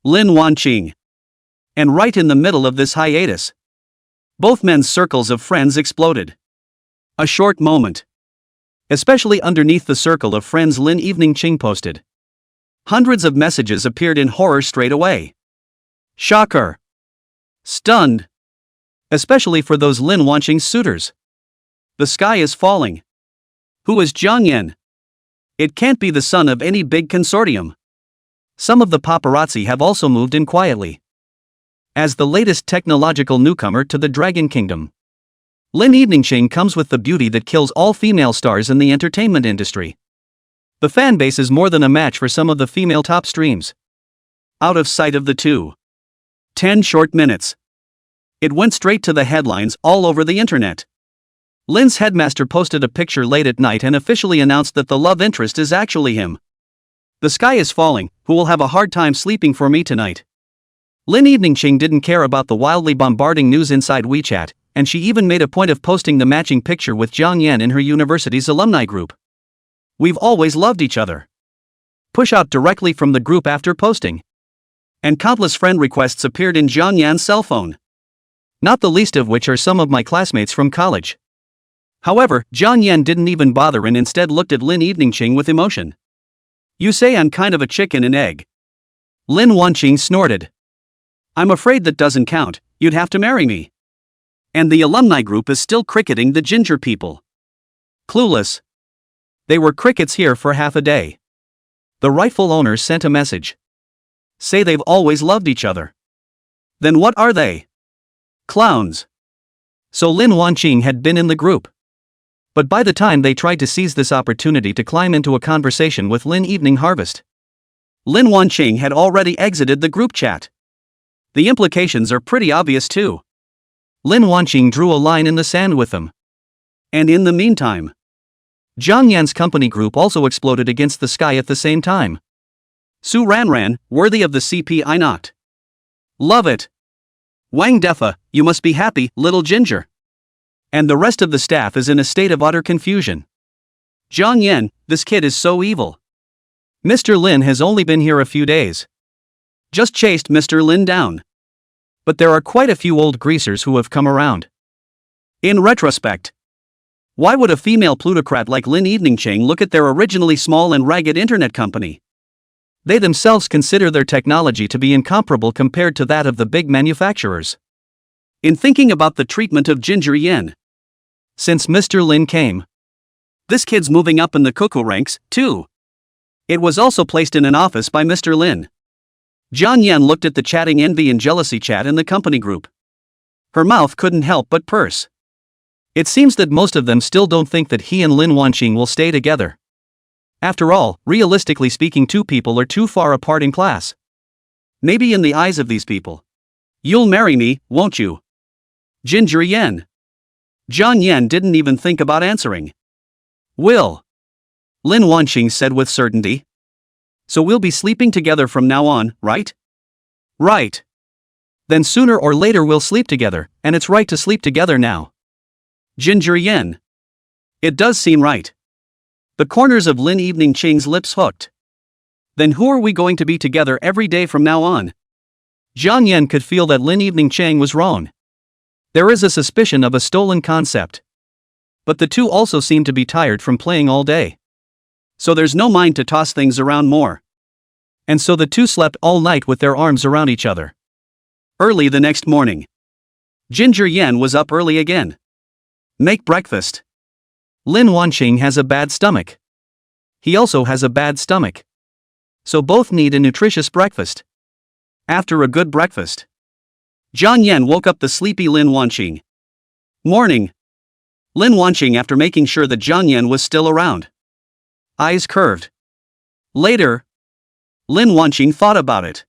Lin Wanqing. And right in the middle of this hiatus. Both men's circles of friends exploded. A short moment. Especially underneath the circle of friends Lin Eveningching posted. Hundreds of messages appeared in horror straight away. Shocker. Stunned. Especially for those Lin Wanqing suitors. The sky is falling. Who is Jiang Yan? It can't be the son of any big consortium. Some of the paparazzi have also moved in quietly. As the latest technological newcomer to the Dragon Kingdom, Lin Eveningching comes with the beauty that kills all female stars in the entertainment industry. The fanbase is more than a match for some of the female top streams. Out of sight of the two. 10 short minutes. It went straight to the headlines all over the internet. Lin's headmaster posted a picture late at night and officially announced that the love interest is actually him. The sky is falling, who will have a hard time sleeping for me tonight. Lin Eveningching didn't care about the wildly bombarding news inside WeChat, and she even made a point of posting the matching picture with Jiang Yan in her university's alumni group. We've always loved each other. Push out directly from the group after posting. And countless friend requests appeared in Jiang Yan's cell phone. Not the least of which are some of my classmates from college. However, Jiang Yan didn't even bother and instead looked at Lin Eveningching with emotion. You say I'm kind of a chicken and egg. Lin Wanqing snorted. I'm afraid that doesn't count, you'd have to marry me. And the alumni group is still cricketing the ginger people. Clueless. They were crickets here for half a day. The rightful owners sent a message. Say they've always loved each other. Then what are they? Clowns. So Lin Wanqing had been in the group. But by the time they tried to seize this opportunity to climb into a conversation with Lin Evening Harvest, Lin Wanqing had already exited the group chat. The implications are pretty obvious too. Lin Wanqing drew a line in the sand with them. And in the meantime, Jiang Yan's company group also exploded against the sky at the same time. Su Ranran, worthy of the CP I knocked. Love it. Wang Defa, you must be happy, little ginger. And the rest of the staff is in a state of utter confusion. Jiang Yan, this kid is so evil. Mr. Lin has only been here a few days. Just chased Mr. Lin down. But there are quite a few old greasers who have come around. In retrospect, why would a female plutocrat like Lin Eveningching look at their originally small and ragged internet company? They themselves consider their technology to be incomparable compared to that of the big manufacturers. In thinking about the treatment of Ginger Yen, since Mr. Lin came, this kid's moving up in the cuckoo ranks, too. It was also placed in an office by Mr. Lin. Jiang Yan looked at the chatting envy and jealousy chat in the company group. Her mouth couldn't help but purse. It seems that most of them still don't think that he and Lin Wanqing will stay together. After all, realistically speaking, two people are too far apart in class. Maybe in the eyes of these people. You'll marry me, won't you? Ginger Yen. Jiang Yan didn't even think about answering. Will. Lin Wanqing said with certainty. So we'll be sleeping together from now on, right? Right. Then sooner or later we'll sleep together, and it's right to sleep together now. Ginger Yen. It does seem right. The corners of Lin Eveningching's lips hooked. Then who are we going to be together every day from now on? Jiang Yan could feel that Lin Eveningching was wrong. There is a suspicion of a stolen concept. But the two also seem to be tired from playing all day. So there's no mind to toss things around more. And so the two slept all night with their arms around each other. Early the next morning, Ginger Yen was up early again. Make breakfast. Lin Wanqing has a bad stomach. He also has a bad stomach. So both need a nutritious breakfast. After a good breakfast, Jiang Yan woke up the sleepy Lin Wanqing. Morning. Lin Wanqing, after making sure that Jiang Yan was still around. Eyes curved. Later, Lin Wanqing thought about it.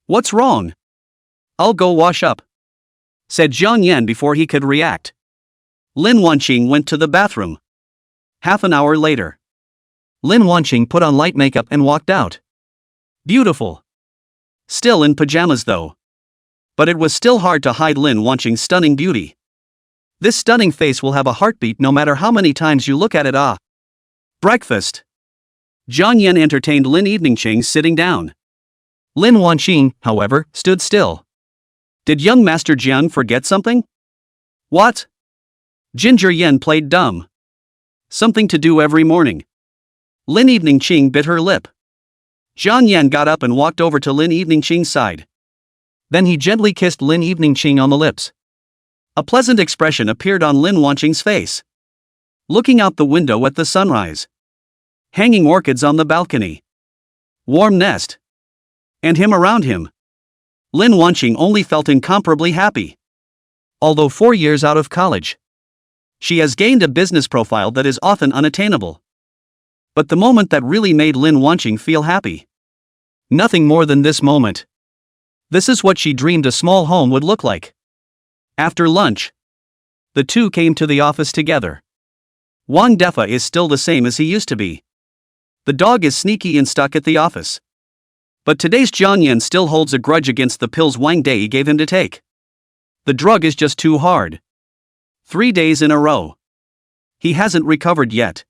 What's wrong? I'll go wash up, said Jiang Yan before he could react. Lin Wanqing went to the bathroom. Half an hour later, Lin Wanqing put on light makeup and walked out. Beautiful. Still in pajamas though. But it was still hard to hide Lin Wanqing's stunning beauty. This stunning face will have a heartbeat no matter how many times you look at it. Breakfast. Jiang Yan entertained Lin Eveningqing sitting down. Lin Wanqing, however, stood still. Did young Master Jiang forget something? What? Ginger Yen played dumb. Something to do every morning. Lin Eveningqing bit her lip. Jiang Yan got up and walked over to Lin Eveningqing's side. Then he gently kissed Lin Eveningqing on the lips. A pleasant expression appeared on Lin Wanqing's face. Looking out the window at the sunrise. Hanging orchids on the balcony. Warm nest. And him around him. Lin Wanqing only felt incomparably happy. Although 4 years out of college, she has gained a business profile that is often unattainable. But the moment that really made Lin Wanqing feel happy. Nothing more than this moment. This is what she dreamed a small home would look like. After lunch, the two came to the office together. Wang Defa is still the same as he used to be. The dog is sneaky and stuck at the office. But today's Jiang Yan still holds a grudge against the pills Wang Dei gave him to take. The drug is just too hard. 3 days in a row. He hasn't recovered yet.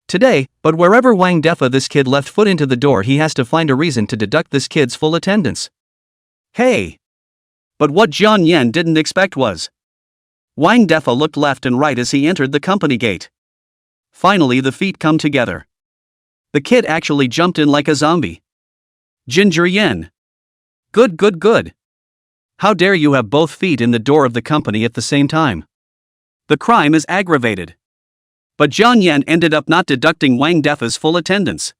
Today, but wherever Wang Defa this kid left foot into the door, he has to find a reason to deduct this kid's full attendance. Hey! But what Jiang Yan didn't expect was Wang Defa looked left and right as he entered the company gate. Finally the feet come together. The kid actually jumped in like a zombie. Ginger Yen. Good. How dare you have both feet in the door of the company at the same time? The crime is aggravated. But Jiang Yan ended up not deducting Wang Defa's full attendance.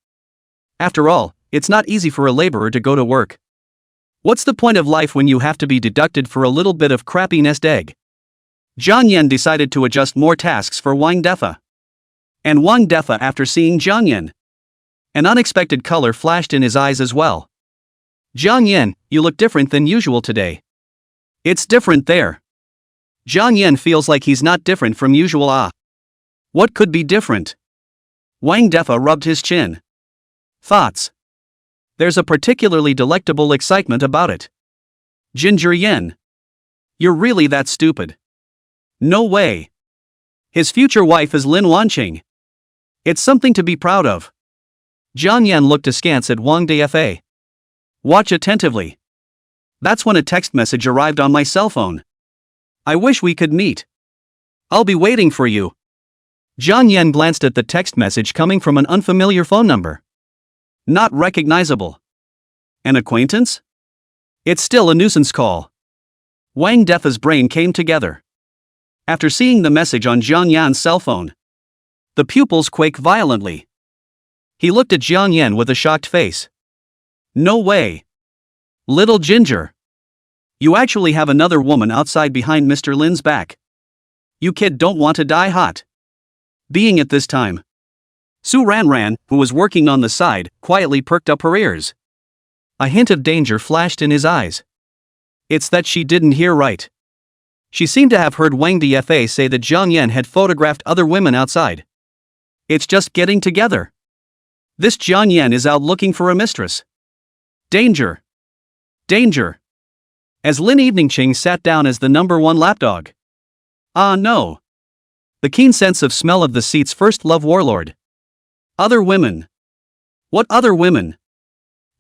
After all, it's not easy for a laborer to go to work. What's the point of life when you have to be deducted for a little bit of crappy nest egg? Jiang Yan decided to adjust more tasks for Wang Defa. And Wang Defa, after seeing Jiang Yan, an unexpected color flashed in his eyes as well. Jiang Yan, you look different than usual today. It's different there. Jiang Yan feels like he's not different from usual. What could be different? Wang Defa rubbed his chin. Thoughts. There's a particularly delectable excitement about it. Ginger Yen. You're really that stupid? No way. His future wife is Lin Wanqing. It's something to be proud of. Jiang Yan looked askance at Wang Defa. Watch attentively. That's when a text message arrived on my cell phone. I wish we could meet. I'll be waiting for you. Jiang Yan glanced at the text message coming from an unfamiliar phone number. Not recognizable. An acquaintance? It's still a nuisance call. Wang Defa's brain came together. After seeing the message on Jiang Yan's cell phone, the pupils quaked violently. He looked at Jiang Yan with a shocked face. No way. Little Ginger. You actually have another woman outside behind Mr. Lin's back. You kid don't want to die hot. Being at this time, Su Ranran, who was working on the side, quietly perked up her ears. A hint of danger flashed in his eyes. It's that she didn't hear right. She seemed to have heard Wang Defa say that Jiang Yan had photographed other women outside. It's just getting together. This Jiang Yan is out looking for a mistress. Danger. Danger. As Lin Eveningqing sat down as the #1 lapdog. No. The keen sense of smell of the seat's first love warlord. Other women. What other women?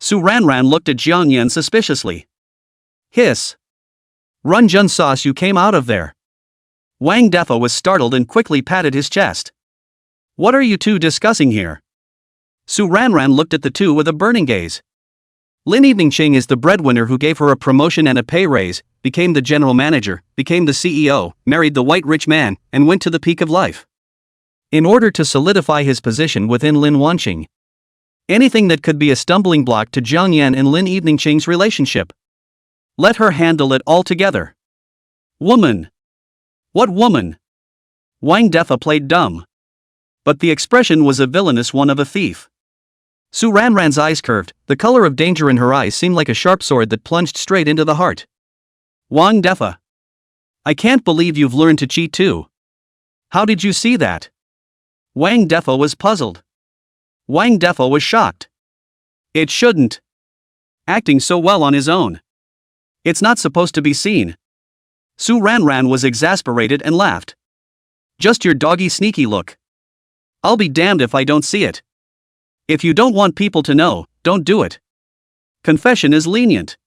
Su Ranran looked at Jiang Yan suspiciously. Hiss. Runjun sauce, you came out of there. Wang Defa was startled and quickly patted his chest. What are you two discussing here? Su Ranran looked at the two with a burning gaze. Lin Eveningqing is the breadwinner who gave her a promotion and a pay raise, became the general manager, became the CEO, married the white rich man, and went to the peak of life. in order to solidify his position within Lin Wanqing. Anything that could be a stumbling block to Jiang Yan and Lin Eveningqing's relationship. Let her handle it altogether. Woman. What woman? Wang Defa played dumb. But the expression was a villainous one of a thief. Su Ranran's eyes curved, the color of danger in her eyes seemed like a sharp sword that plunged straight into the heart. Wang Defa. I can't believe you've learned to cheat too. How did you see that? Wang Defa was puzzled. Wang Defa was shocked. It shouldn't. Acting so well on his own. It's not supposed to be seen. Su Ranran was exasperated and laughed. Just your doggy sneaky look. I'll be damned if I don't see it. If you don't want people to know, don't do it. Confession is lenient.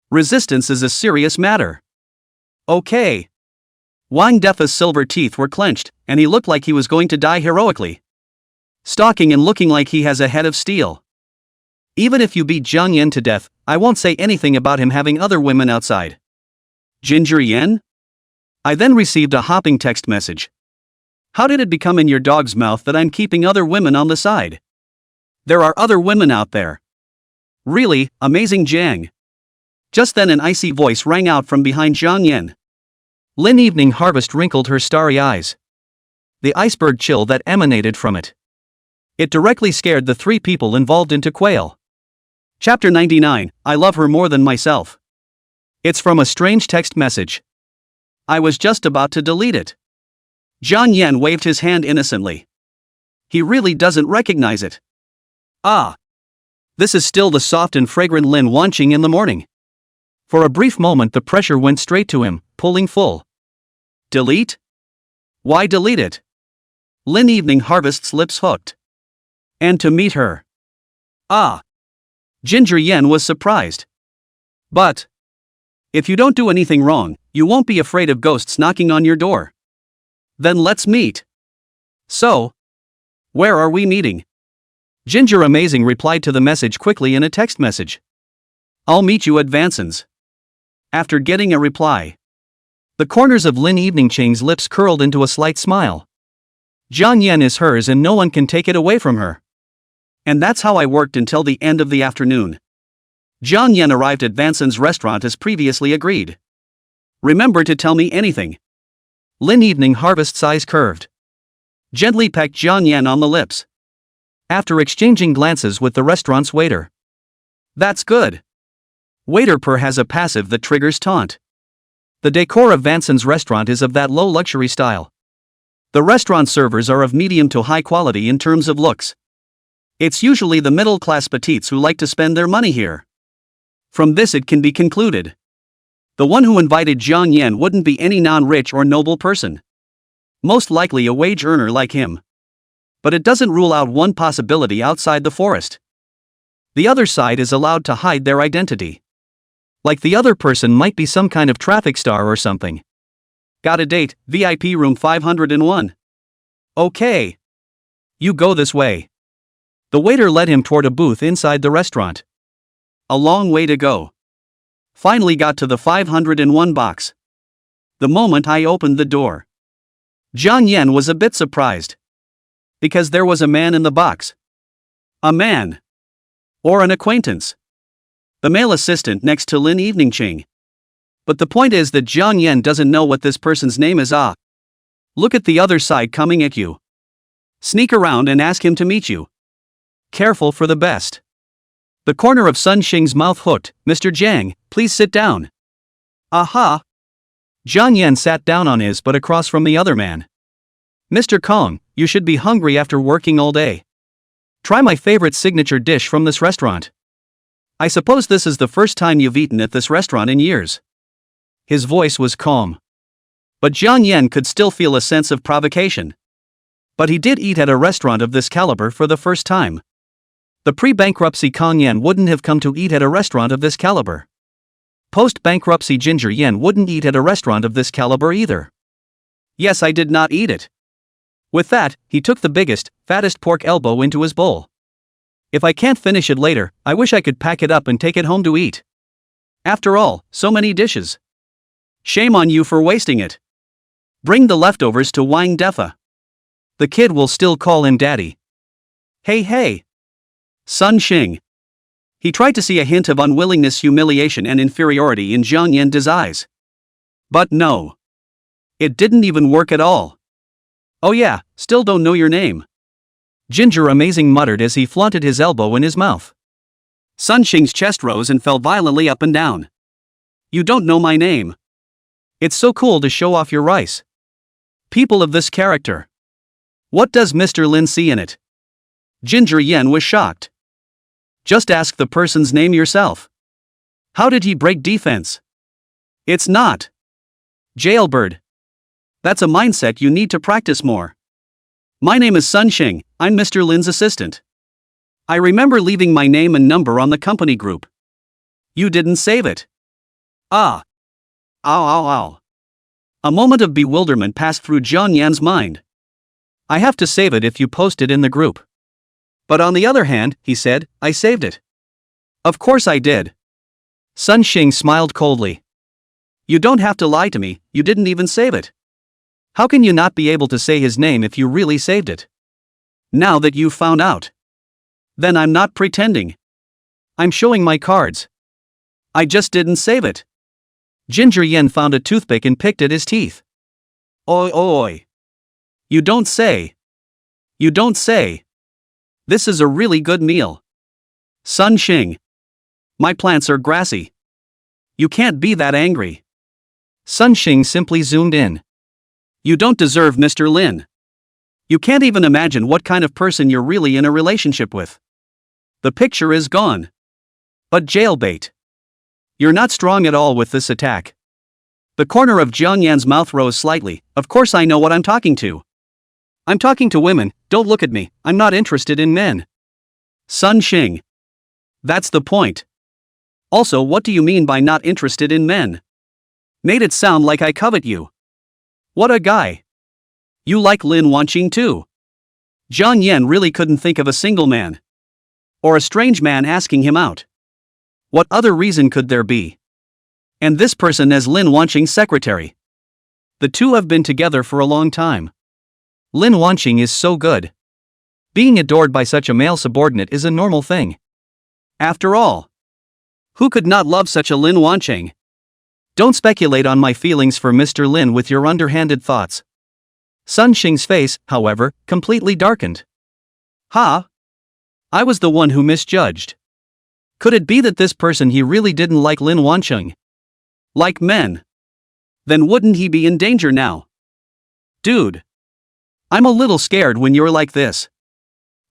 Resistance is a serious matter. Okay. Wang Defa's silver teeth were clenched, and he looked like he was going to die heroically. Stalking and looking like he has a head of steel. Even if you beat Jiang Yan to death, I won't say anything about him having other women outside. Ginger Yan? I then received a hopping text message. How did it become in your dog's mouth that I'm keeping other women on the side? There are other women out there. Really, amazing Jiang. Just then an icy voice rang out from behind Jiang Yan. Lin Evening Harvest wrinkled her starry eyes. The iceberg chill that emanated from it. It directly scared the three people involved into quail. Chapter 99, I love her more than myself. It's from a strange text message. I was just about to delete it. Jiang Yan waved his hand innocently. He really doesn't recognize it. Ah. This is still the soft and fragrant Lin Wanqing in the morning. For a brief moment the pressure went straight to him, pulling full. Delete? Why delete it? Lin Evening Harvest's lips hooked. And to meet her. Ah. Ginger Yan was surprised. But. If you don't do anything wrong, you won't be afraid of ghosts knocking on your door. Then let's meet. So. Where are we meeting? Ginger Amazing replied to the message quickly in a text message. I'll meet you at Vanson's. After getting a reply. The corners of Lin Eveningqing's lips curled into a slight smile. Jiang Yan is hers and no one can take it away from her. And that's how I worked until the end of the afternoon. Jiang Yan arrived at Vanson's restaurant as previously agreed. Remember to tell me anything. Lin Evening Harvest's eyes curved. Gently pecked Jiang Yan on the lips. After exchanging glances with the restaurant's waiter. That's good. Waiter Per has a passive that triggers taunt. The decor of Vanson's restaurant is of that low luxury style. The restaurant servers are of medium to high quality in terms of looks. It's usually the middle-class petites who like to spend their money here. From this it can be concluded. The one who invited Jiang Yan wouldn't be any non-rich or noble person. Most likely a wage earner like him. But it doesn't rule out one possibility outside the forest. The other side is allowed to hide their identity. Like the other person might be some kind of traffic star or something. Got a date, VIP room 501. Okay. You go this way. The waiter led him toward a booth inside the restaurant. A long way to go. Finally got to the 501 box. The moment I opened the door. Jiang Yan was a bit surprised. Because there was a man in the box. A man. Or an acquaintance. The male assistant next to Lin Eveningqing. But the point is that Jiang Yan doesn't know what this person's name is. Look at the other side coming at you. Sneak around and ask him to meet you. Careful for the best. The corner of Sun Xing's mouth hooked. Mr. Jiang, please sit down. Aha. Jiang Yan sat down on his butt across from the other man. Mr. Kong, you should be hungry after working all day. Try my favorite signature dish from this restaurant. I suppose this is the first time you've eaten at this restaurant in years. His voice was calm. But Jiang Yan could still feel a sense of provocation. But he did eat at a restaurant of this caliber for the first time. The pre-bankruptcy Kong Yan wouldn't have come to eat at a restaurant of this caliber. Post-bankruptcy Ginger Yan wouldn't eat at a restaurant of this caliber either. Yes, I did not eat it. With that, he took the biggest, fattest pork elbow into his bowl. If I can't finish it later, I wish I could pack it up and take it home to eat. After all, so many dishes. Shame on you for wasting it. Bring the leftovers to Wang Defa. The kid will still call him daddy. Hey hey! Sun Xing. He tried to see a hint of unwillingness, humiliation and inferiority in Jiang Yan's eyes. But no. It didn't even work at all. Oh yeah, still don't know your name. Ginger Amazing muttered as he flaunted his elbow in his mouth. Sun Xing's chest rose and fell violently up and down. You don't know my name. It's so cool to show off your rice. People of this character. What does Mr. Lin see in it? Ginger Yan was shocked. Just ask the person's name yourself. How did he break defense? It's not Jailbird. That's a mindset you need to practice more. My name is Sun Xing, I'm Mr. Lin's assistant. I remember leaving my name and number on the company group. You didn't save it. Ah. Ow ow ow. A moment of bewilderment passed through Jiang Yan's mind. I have to save it if you post it in the group. But on the other hand, he said, I saved it. Of course I did. Sun Xing smiled coldly. You don't have to lie to me, you didn't even save it. How can you not be able to say his name if you really saved it? Now that you've found out. Then I'm not pretending. I'm showing my cards. I just didn't save it. Ginger Yan found a toothpick and picked at his teeth. Oi oi. You don't say. You don't say. This is a really good meal. Sun Xing. My plants are grassy. You can't be that angry. Sun Xing simply zoomed in. You don't deserve Mr. Lin. You can't even imagine what kind of person you're really in a relationship with. The picture is gone. But jailbait. You're not strong at all with this attack. The corner of Jiang Yan's mouth rose slightly. Of course I know what I'm talking to. I'm talking to women, don't look at me, I'm not interested in men. Sun Xing. That's the point. Also, what do you mean by not interested in men? Made it sound like I covet you. What a guy. You like Lin Wanqing too. Jiang Yan really couldn't think of a single man. Or a strange man asking him out. What other reason could there be? And this person as Lin Wanqing's secretary. The two have been together for a long time. Lin Wanqing is so good. Being adored by such a male subordinate is a normal thing. After all, who could not love such a Lin Wanqing? Don't speculate on my feelings for Mr. Lin with your underhanded thoughts. Sun Xing's face, however, completely darkened. Ha! I was the one who misjudged. Could it be that this person he really didn't like Lin Wanqing? Like men? Then wouldn't he be in danger now? Dude. I'm a little scared when you're like this.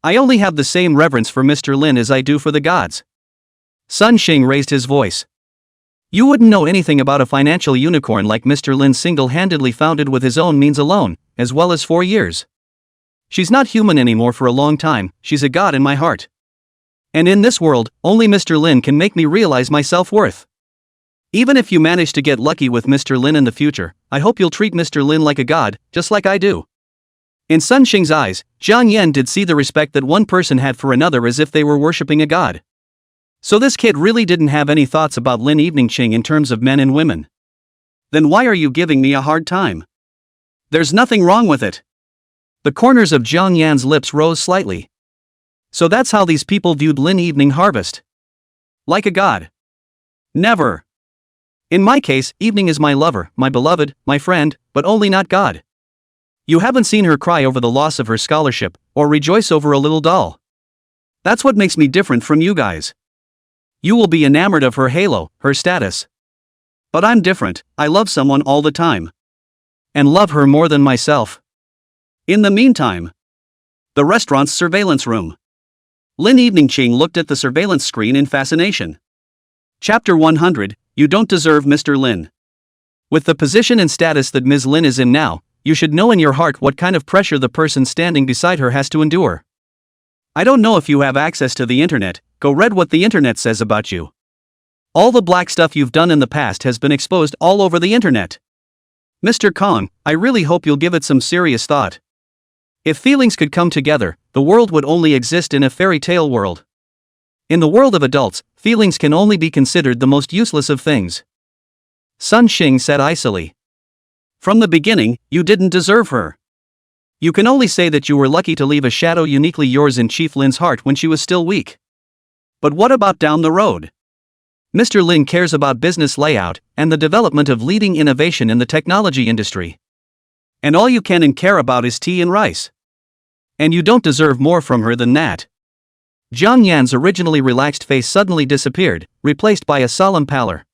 I only have the same reverence for Mr. Lin as I do for the gods. Sun Xing raised his voice. You wouldn't know anything about a financial unicorn like Mr. Lin single-handedly founded with his own means alone, as well as 4 years. She's not human anymore for a long time, she's a god in my heart. And in this world, only Mr. Lin can make me realize my self-worth. Even if you manage to get lucky with Mr. Lin in the future, I hope you'll treat Mr. Lin like a god, just like I do. In Sun Xing's eyes, Jiang Yan did see the respect that one person had for another as if they were worshipping a god. So this kid really didn't have any thoughts about Lin Eveningqing in terms of men and women. Then why are you giving me a hard time? There's nothing wrong with it. The corners of Jiang Yan's lips rose slightly. So that's how these people viewed Lin Evening Harvest. Like a god. Never. In my case, Evening is my lover, my beloved, my friend, but only not God. You haven't seen her cry over the loss of her scholarship, or rejoice over a little doll. That's what makes me different from you guys. You will be enamored of her halo, her status. But I'm different, I love someone all the time. And love her more than myself. In the meantime, the restaurant's surveillance room. Lin Eveningqing looked at the surveillance screen in fascination. Chapter 100, You Don't Deserve Mr. Lin. With the position and status that Ms. Lin is in now, you should know in your heart what kind of pressure the person standing beside her has to endure. I don't know if you have access to the internet, go read what the internet says about you. All the black stuff you've done in the past has been exposed all over the internet. Mr. Kong, I really hope you'll give it some serious thought. If feelings could come together, the world would only exist in a fairy tale world. In the world of adults, feelings can only be considered the most useless of things. Sun Xing said icily. From the beginning, you didn't deserve her. You can only say that you were lucky to leave a shadow uniquely yours in Chief Lin's heart when she was still weak. But what about down the road? Mr. Lin cares about business layout and the development of leading innovation in the technology industry. And all you can and care about is tea and rice. And you don't deserve more from her than that. Jiang Yan's originally relaxed face suddenly disappeared, replaced by a solemn pallor.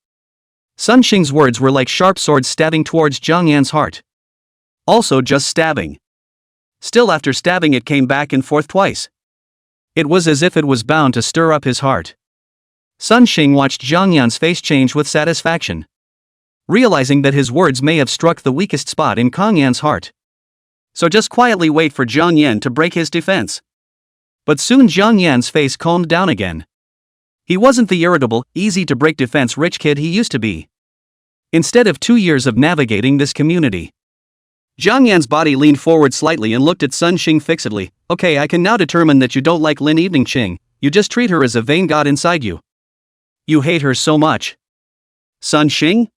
Sun Xing's words were like sharp swords stabbing towards Jiang Yan's heart. Also just stabbing. Still after stabbing it came back and forth twice. It was as if it was bound to stir up his heart. Sun Xing watched Jiang Yan's face change with satisfaction, realizing that his words may have struck the weakest spot in Kang Yan's heart. So just quietly wait for Jiang Yan to break his defense. But soon Jiang Yan's face calmed down again. He wasn't the irritable, easy-to-break defense rich kid he used to be. Instead of 2 years of navigating this community. Jiang Yan's body leaned forward slightly and looked at Sun Xing fixedly. Okay, I can now determine that you don't like Lin Evening Qing, you just treat her as a vain god inside you. You hate her so much. Sun Xing?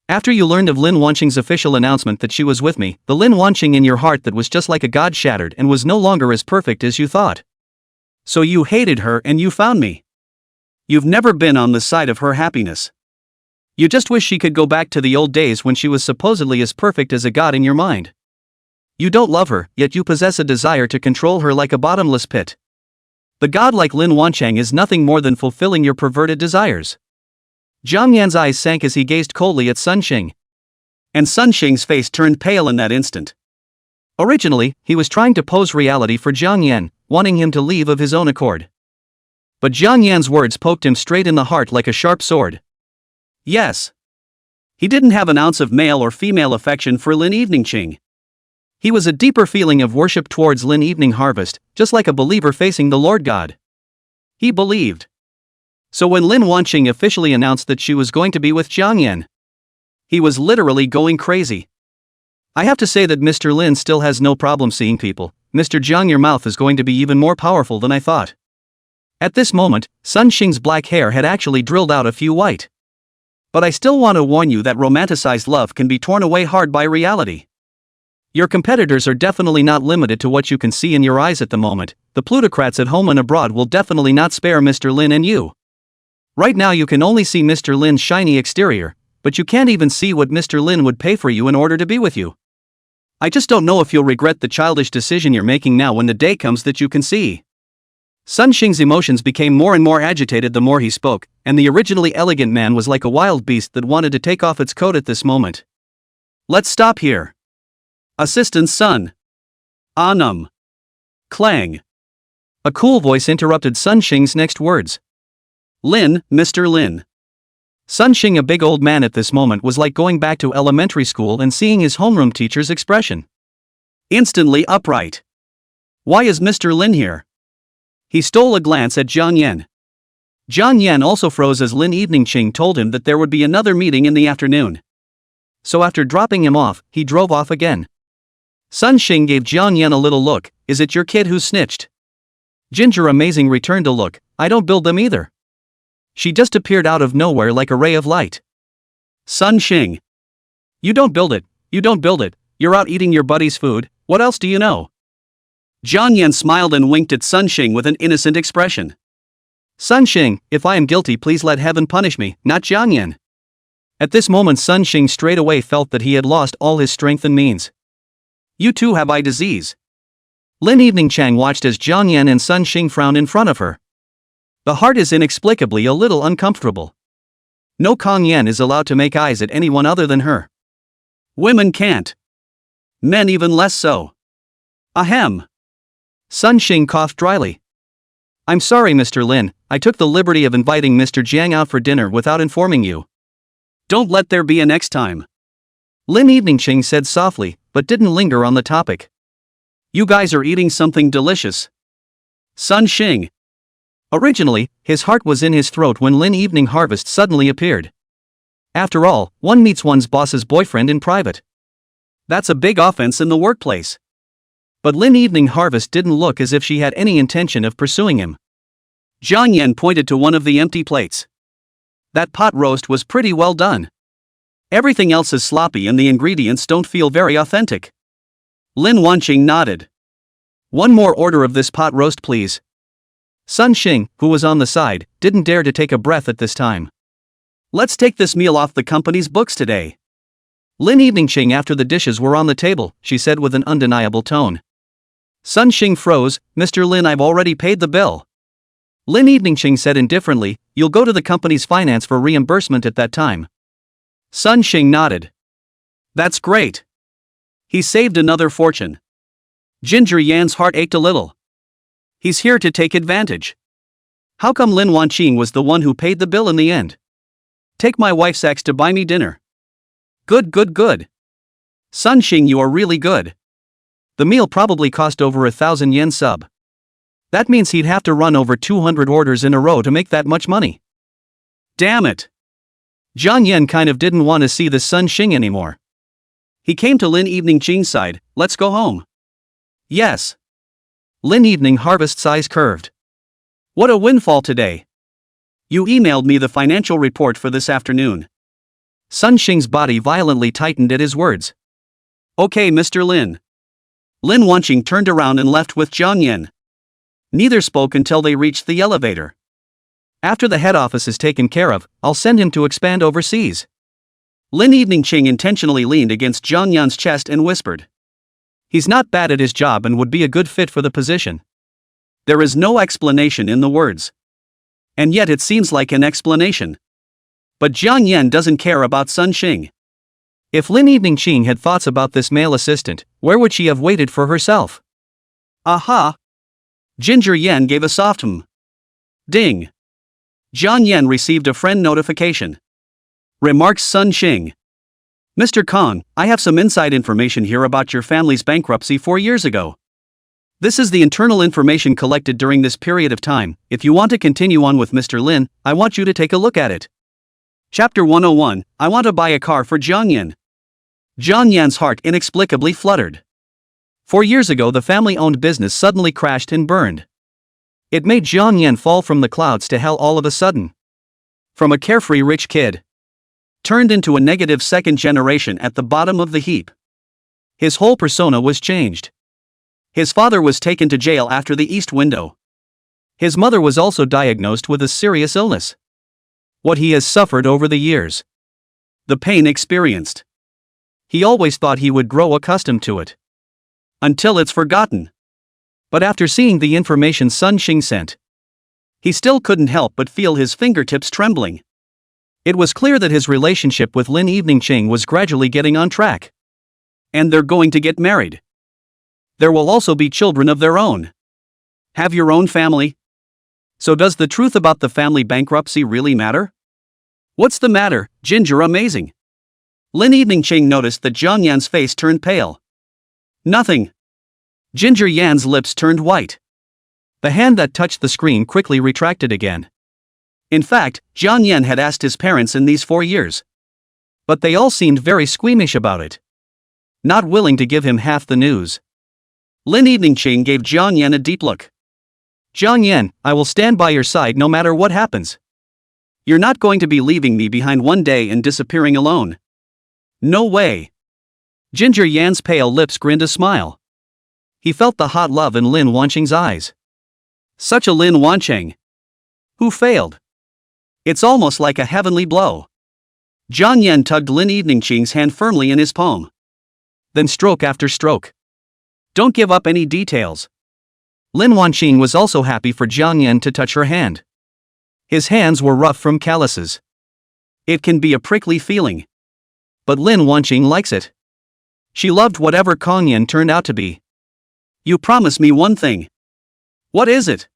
After you learned of Lin Wanqing's official announcement that she was with me, the Lin Wanqing in your heart that was just like a god shattered and was no longer as perfect as you thought. So you hated her and you found me. You've never been on the side of her happiness. You just wish she could go back to the old days when she was supposedly as perfect as a god in your mind. You don't love her, yet you possess a desire to control her like a bottomless pit. The god like Lin Wanqing is nothing more than fulfilling your perverted desires. Jiang Yan's eyes sank as he gazed coldly at Sun Xing. And Sun Xing's face turned pale in that instant. Originally, he was trying to pose reality for Jiang Yan, wanting him to leave of his own accord. But Jiang Yan's words poked him straight in the heart like a sharp sword. Yes. He didn't have an ounce of male or female affection for Lin Evening Qing. He was a deeper feeling of worship towards Lin Evening Harvest, just like a believer facing the Lord God. He believed. So when Lin Wanqing officially announced that she was going to be with Jiang Yan, he was literally going crazy. I have to say that Mr. Lin still has no problem seeing people. Mr. Jiang, your mouth is going to be even more powerful than I thought. At this moment, Sun Xing's black hair had actually drilled out a few white. But I still want to warn you that romanticized love can be torn away hard by reality. Your competitors are definitely not limited to what you can see in your eyes at the moment. The plutocrats at home and abroad will definitely not spare Mr. Lin and you. Right now you can only see Mr. Lin's shiny exterior, but you can't even see what Mr. Lin would pay for you in order to be with you. I just don't know if you'll regret the childish decision you're making now when the day comes that you can see. Sun Xing's emotions became more and more agitated the more he spoke, and the originally elegant man was like a wild beast that wanted to take off its coat at this moment. Let's stop here. Assistant Sun. Clang. A cool voice interrupted Sun Xing's next words. Lin, Mr. Lin. Sun Xing, a big old man at this moment, was like going back to elementary school and seeing his homeroom teacher's expression. Instantly upright. Why is Mr. Lin here? He stole a glance at Jiang Yan. Jiang Yan also froze as Lin Evening Qing told him that there would be another meeting in the afternoon. So after dropping him off, he drove off again. Sun Xing gave Jiang Yan a little look. Is it your kid who snitched? Ginger Amazing returned a look. I don't build them either. She just appeared out of nowhere like a ray of light. Sun Xing. You don't build it, you're out eating your buddy's food, what else do you know? Jiang Yan smiled and winked at Sun Xing with an innocent expression. Sun Xing, if I am guilty please let heaven punish me, not Jiang Yan. At this moment Sun Xing straight away felt that he had lost all his strength and means. You too have eye disease. Lin Evening Chang watched as Jiang Yan and Sun Xing frowned in front of her. The heart is inexplicably a little uncomfortable. No Kang Yan is allowed to make eyes at anyone other than her. Women can't. Men even less so. Ahem. Sun Xing coughed dryly. I'm sorry Mr. Lin, I took the liberty of inviting Mr. Jiang out for dinner without informing you. Don't let there be a next time. Lin Evening Qing said softly, but didn't linger on the topic. You guys are eating something delicious. Sun Xing. Originally, his heart was in his throat when Lin Evening Harvest suddenly appeared. After all, one meets one's boss's boyfriend in private. That's a big offense in the workplace. But Lin Evening Harvest didn't look as if she had any intention of pursuing him. Jiang Yan pointed to one of the empty plates. That pot roast was pretty well done. Everything else is sloppy and the ingredients don't feel very authentic. Lin Wanqing nodded. One more order of this pot roast, please. Sun Xing, who was on the side, didn't dare to take a breath at this time. Let's take this meal off the company's books today. Lin Eveningqing, after the dishes were on the table, she said with an undeniable tone. Sun Xing froze. Mr. Lin, I've already paid the bill. Lin Eveningqing said indifferently, you'll go to the company's finance for reimbursement at that time. Sun Xing nodded. That's great. He saved another fortune. Ginger Yan's heart ached a little. He's here to take advantage. How come Lin Wanqing was the one who paid the bill in the end? Take my wife's ex to buy me dinner. Good. Sun Xing, you are really good. The meal probably cost over 1,000 yen sub. That means he'd have to run over 200 orders in a row to make that much money. Damn it. Jiang Yan kind of didn't want to see the Sun Xing anymore. He came to Lin Eveningqing's side. Let's go home. Yes. Lin Evening Harvest's eyes curved. What a windfall today. You emailed me the financial report for this afternoon. Sun Xing's body violently tightened at his words. Okay, Mr. Lin. Lin Wanqing turned around and left with Jiang Yan. Neither spoke until they reached the elevator. After the head office is taken care of, I'll send him to expand overseas. Lin Eveningqing intentionally leaned against Jiang Yan's chest and whispered. He's not bad at his job and would be a good fit for the position. There is no explanation in the words. And yet it seems like an explanation. But Jiang Yan doesn't care about Sun Xing. If Lin Eveningqing had thoughts about this male assistant, where would she have waited for herself? Aha! Ginger Yan gave a soft Ding! Jiang Yan received a friend notification. Remarks Sun Xing. Mr. Kong, I have some inside information here about your family's bankruptcy 4 years ago. This is the internal information collected during this period of time. If you want to continue on with Mr. Lin, I want you to take a look at it. Chapter 101, I want to buy a car for Jiang Yan. Jiang Yan's heart inexplicably fluttered. 4 years ago the family-owned business suddenly crashed and burned. It made Jiang Yan fall from the clouds to hell all of a sudden. From a carefree rich kid, turned into a negative second generation at the bottom of the heap. His whole persona was changed. His father was taken to jail after the East Window. His mother was also diagnosed with a serious illness. What he has suffered over the years. The pain experienced. He always thought he would grow accustomed to it. Until it's forgotten. But after seeing the information Sun Xing sent, he still couldn't help but feel his fingertips trembling. It was clear that his relationship with Lin Eveningqing was gradually getting on track. And they're going to get married. There will also be children of their own. Have your own family? So does the truth about the family bankruptcy really matter? What's the matter, Ginger? Amazing. Lin Eveningqing noticed that Jiang Yan's face turned pale. Nothing. Ginger Yan's lips turned white. The hand that touched the screen quickly retracted again. In fact, Jiang Yan had asked his parents in these 4 years. But they all seemed very squeamish about it. Not willing to give him half the news. Lin Eveningqing gave Jiang Yan a deep look. Jiang Yan, I will stand by your side no matter what happens. You're not going to be leaving me behind one day and disappearing alone. No way. Ginger Yan's pale lips grinned a smile. He felt the hot love in Lin Wanqing's eyes. Such a Lin Wanqing. Who failed? It's almost like a heavenly blow. Jiang Yan tugged Lin Eveningqing's hand firmly in his palm. Then stroke after stroke. Don't give up any details. Lin Wanqing was also happy for Jiang Yan to touch her hand. His hands were rough from calluses. It can be a prickly feeling. But Lin Wanqing likes it. She loved whatever Kong Yan turned out to be. You promise me one thing. What is it?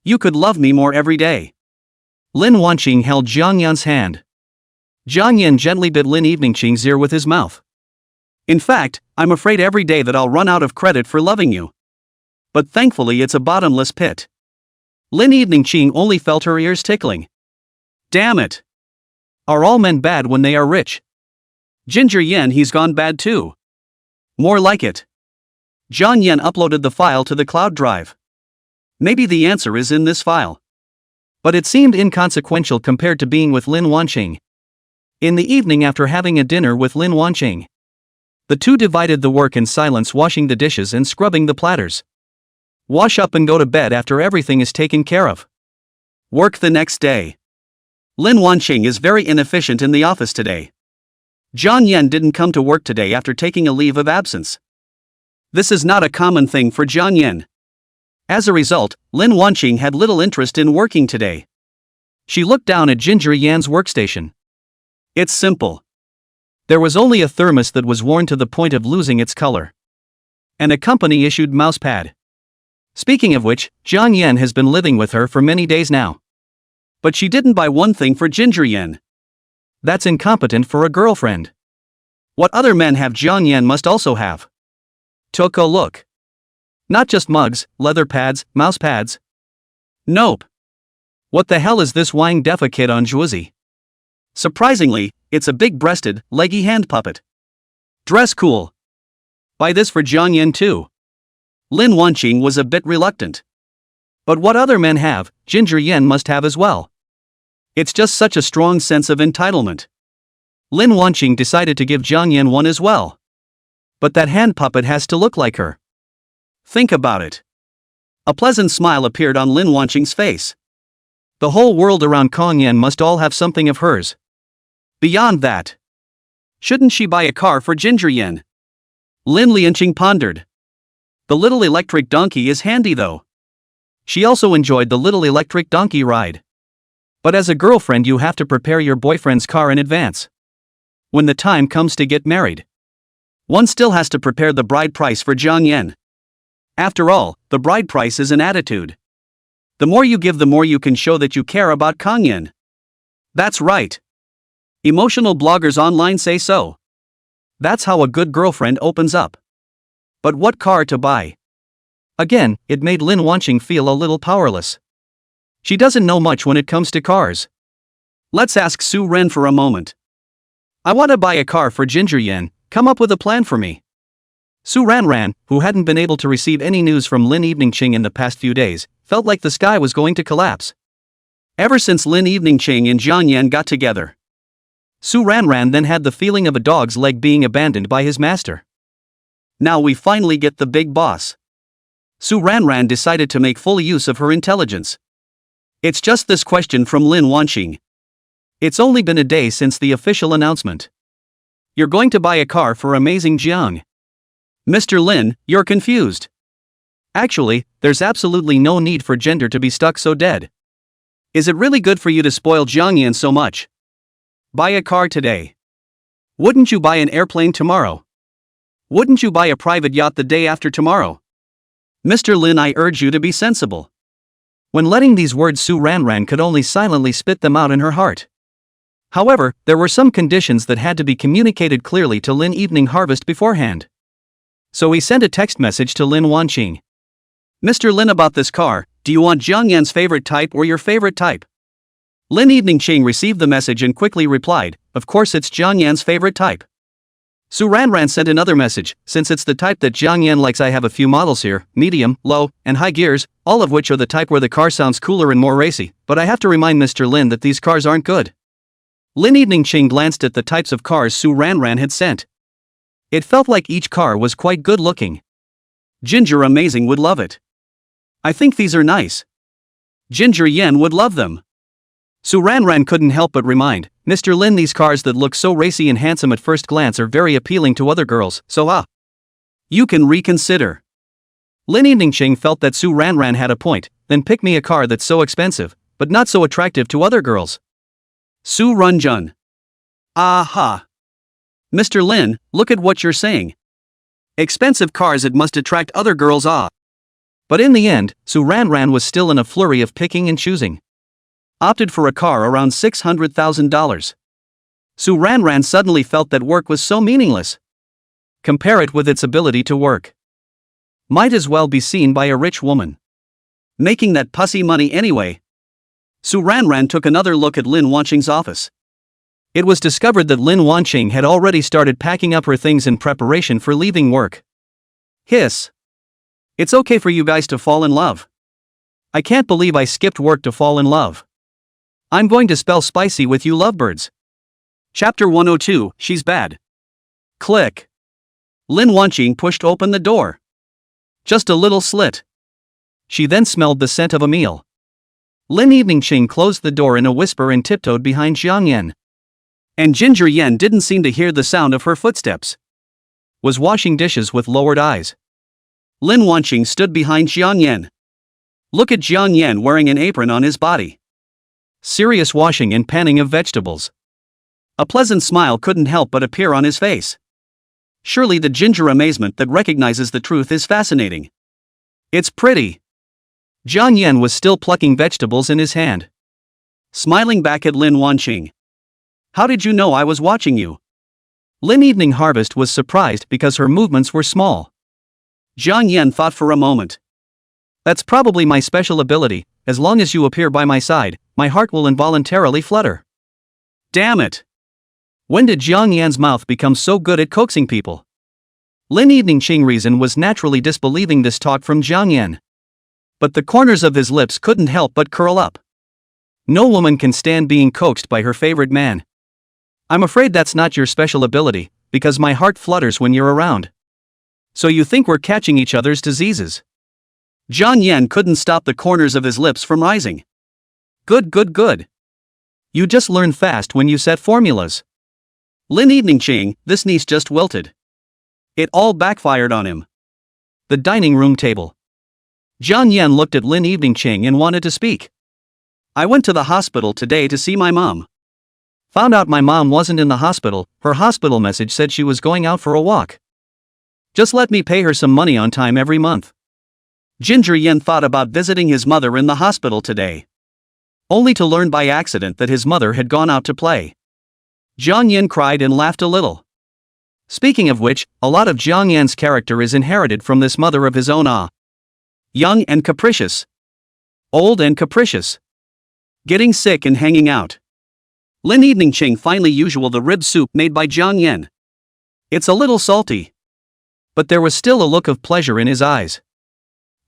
You could love me more every day. Lin Wanqing held Jiang Yan's hand. Jiang Yan gently bit Lin Eveningqing's ear with his mouth. In fact, I'm afraid every day that I'll run out of credit for loving you. But thankfully it's a bottomless pit. Lin Eveningqing only felt her ears tickling. Damn it. Are all men bad when they are rich? Ginger Yan, he's gone bad too. More like it. Jiang Yan uploaded the file to the cloud drive. Maybe the answer is in this file. But it seemed inconsequential compared to being with Lin Wanqing. In the evening after having a dinner with Lin Wanqing, The two divided the work in silence, washing the dishes and scrubbing the platters. Wash up and go to bed after everything is taken care of. Work the next day. Lin Wanqing is very inefficient in the office today. Jiang Yan didn't come to work today after taking a leave of absence. This is not a common thing for Jiang Yan. As a result, Lin Wanqing had little interest in working today. She looked down at Ginger Yan's workstation. It's simple. There was only a thermos that was worn to the point of losing its color. And a company-issued mousepad. Speaking of which, Jiang Yan has been living with her for many days now. But she didn't buy one thing for Ginger Yan. That's incompetent for a girlfriend. What other men have Jiang Yan must also have. Took a look. Not just mugs, leather pads, mouse pads. Nope. What the hell is this Wang Defa kid on Zhuozi? Surprisingly, it's a big-breasted, leggy hand puppet. Dress cool. Buy this for Jiang Yan too. Lin Wanqing was a bit reluctant. But what other men have, Ginger Yan must have as well. It's just such a strong sense of entitlement. Lin Wanqing decided to give Jiang Yan one as well. But that hand puppet has to look like her. Think about it. A pleasant smile appeared on Lin Wanqing's face. The whole world around Kong Yan must all have something of hers. Beyond that, shouldn't she buy a car for Ginger Yan? Lin Lianqing pondered. The little electric donkey is handy though. She also enjoyed the little electric donkey ride. But as a girlfriend you have to prepare your boyfriend's car in advance. When the time comes to get married, one still has to prepare the bride price for Jiang Yan. After all, the bride price is an attitude. The more you give, the more you can show that you care about Kong Yan. That's right. Emotional bloggers online say so. That's how a good girlfriend opens up. But what car to buy? Again, it made Lin Wanqing feel a little powerless. She doesn't know much when it comes to cars. Let's ask Su Ren for a moment. I want to buy a car for Ginger Yan, come up with a plan for me. Su Ran, who hadn't been able to receive any news from Lin Eveningqing in the past few days, felt like the sky was going to collapse. Ever since Lin Eveningqing and Jiang Yan got together, Su Ran then had the feeling of a dog's leg being abandoned by his master. Now we finally get the big boss. Su Ran decided to make full use of her intelligence. It's just this question from Lin Wanqing. It's only been a day since the official announcement. You're going to buy a car for amazing Jiang. Mr. Lin, you're confused. Actually, there's absolutely no need for gender to be stuck so dead. Is it really good for you to spoil Jiang Yan so much? Buy a car today. Wouldn't you buy an airplane tomorrow? Wouldn't you buy a private yacht the day after tomorrow? Mr. Lin, I urge you to be sensible. When letting these words, Su Ran could only silently spit them out in her heart. However, there were some conditions that had to be communicated clearly to Lin Evening Harvest beforehand. So he sent a text message to Lin Wanqing. Mr. Lin, about this car, do you want Jiang Yan's favorite type or your favorite type? Lin Eveningqing received the message and quickly replied, of course it's Jiang Yan's favorite type. Su Ran sent another message, since it's the type that Jiang Yan likes, I have a few models here, medium, low, and high gears, all of which are the type where the car sounds cooler and more racy, but I have to remind Mr. Lin that these cars aren't good. Lin Eveningqing glanced at the types of cars Su Ran had sent. It felt like each car was quite good looking. Ginger Amazing would love it. I think these are nice. Ginger Yan would love them. Su Ran couldn't help but remind Mr. Lin, these cars that look so racy and handsome at first glance are very appealing to other girls, so you can reconsider. Lin Eveningqing felt that Su Ran had a point, then pick me a car that's so expensive, but not so attractive to other girls. Su Runjun. Aha. Mr. Lin, look at what you're saying. Expensive cars, it must attract other girls, But in the end, Su Ran was still in a flurry of picking and choosing. Opted for a car around $600,000. Su Ran suddenly felt that work was so meaningless. Compare it with its ability to work. Might as well be seen by a rich woman. Making that pussy money anyway. Su Ran took another look at Lin Wanqing's office. It was discovered that Lin Wanqing had already started packing up her things in preparation for leaving work. Hiss. It's okay for you guys to fall in love. I can't believe I skipped work to fall in love. I'm going to spell spicy with you lovebirds. Chapter 102, She's Bad. Click. Lin Wanqing pushed open the door. Just a little slit. She then smelled the scent of a meal. Lin Eveningqing closed the door in a whisper and tiptoed behind Jiang Yan. And Ginger Yan didn't seem to hear the sound of her footsteps. Was washing dishes with lowered eyes. Lin Wanqing stood behind Jiang Yan. Look at Jiang Yan wearing an apron on his body. Serious washing and panning of vegetables. A pleasant smile couldn't help but appear on his face. Surely the ginger amazement that recognizes the truth is fascinating. It's pretty. Jiang Yan was still plucking vegetables in his hand. Smiling back at Lin Wanqing. How did you know I was watching you? Lin Evening Harvest was surprised because her movements were small. Jiang Yan thought for a moment. That's probably my special ability. As long as you appear by my side, my heart will involuntarily flutter. Damn it. When did Jiang Yan's mouth become so good at coaxing people? Lin Eveningqing reason was naturally disbelieving this talk from Jiang Yan. But the corners of his lips couldn't help but curl up. No woman can stand being coaxed by her favorite man. I'm afraid that's not your special ability, because my heart flutters when you're around. So you think we're catching each other's diseases? Jiang Yan couldn't stop the corners of his lips from rising. Good. You just learn fast when you set formulas. Lin Eveningqing, this niece just wilted. It all backfired on him. The dining room table. Jiang Yan looked at Lin Eveningqing and wanted to speak. I went to the hospital today to see my mom. Found out my mom wasn't in the hospital. Her hospital message said she was going out for a walk. Just let me pay her some money on time every month. Ginger Yan thought about visiting his mother in the hospital today. Only to learn by accident that his mother had gone out to play. Jiang Yan cried and laughed a little. Speaking of which, a lot of Jiang Yan's character is inherited from this mother of his own. Young and capricious. Old and capricious. Getting sick and hanging out. Lin Eveningqing finally usual the rib soup made by Jiang Yan. It's a little salty. But there was still a look of pleasure in his eyes.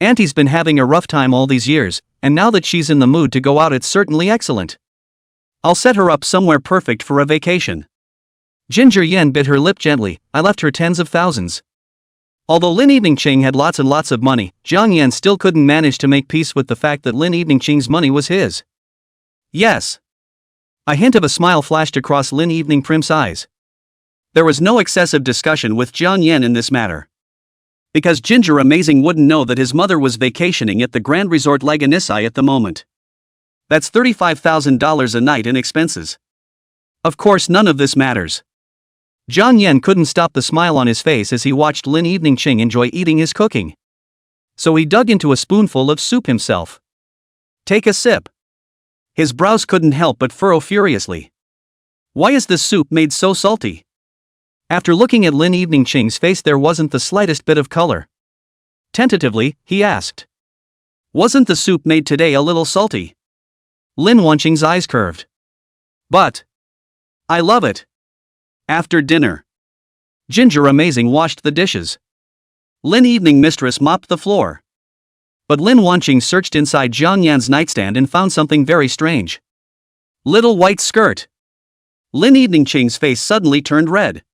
Auntie's been having a rough time all these years, and now that she's in the mood to go out it's certainly excellent. I'll set her up somewhere perfect for a vacation. Ginger Yan bit her lip gently. I left her tens of thousands. Although Lin Eveningqing had lots and lots of money, Jiang Yan still couldn't manage to make peace with the fact that Lin Eveningqing's money was his. Yes. A hint of a smile flashed across Lin Eveningprim's eyes. There was no excessive discussion with Jiang Yan in this matter. Because Ginger Amazing wouldn't know that his mother was vacationing at the Grand Resort Leganisai at the moment. That's $35,000 a night in expenses. Of course none of this matters. Jiang Yan couldn't stop the smile on his face as he watched Lin Eveningqing enjoy eating his cooking. So he dug into a spoonful of soup himself. Take a sip. His brows couldn't help but furrow furiously. Why is this soup made so salty? After looking at Lin Eveningqing's face there wasn't the slightest bit of color. Tentatively, he asked. Wasn't the soup made today a little salty? Lin Wanqing's eyes curved. But I love it. After dinner, Ginger Amazing washed the dishes. Lin Evening Mistress mopped the floor. But Lin Wanqing searched inside Jiang Yan's nightstand and found something very strange. Little white skirt. Lin Eveningqing's face suddenly turned red.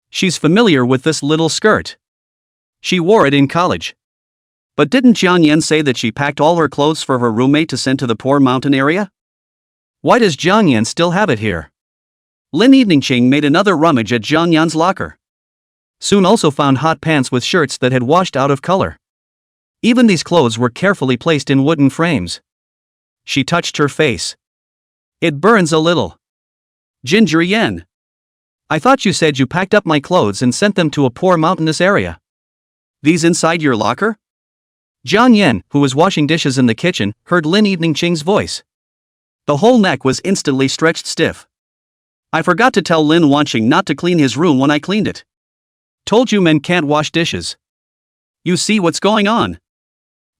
She's familiar with this little skirt. She wore it in college. But didn't Jiang Yan say that she packed all her clothes for her roommate to send to the poor mountain area? Why does Jiang Yan still have it here? Lin Eveningqing made another rummage at Jiang Yan's locker. Soon also found hot pants with shirts that had washed out of color. Even these clothes were carefully placed in wooden frames. She touched her face. It burns a little. Ginger Yan. I thought you said you packed up my clothes and sent them to a poor mountainous area. These inside your locker? Jiang Yan, who was washing dishes in the kitchen, heard Lin Eveningqing's voice. The whole neck was instantly stretched stiff. I forgot to tell Lin Wanqing not to clean his room when I cleaned it. Told you men can't wash dishes. You see what's going on?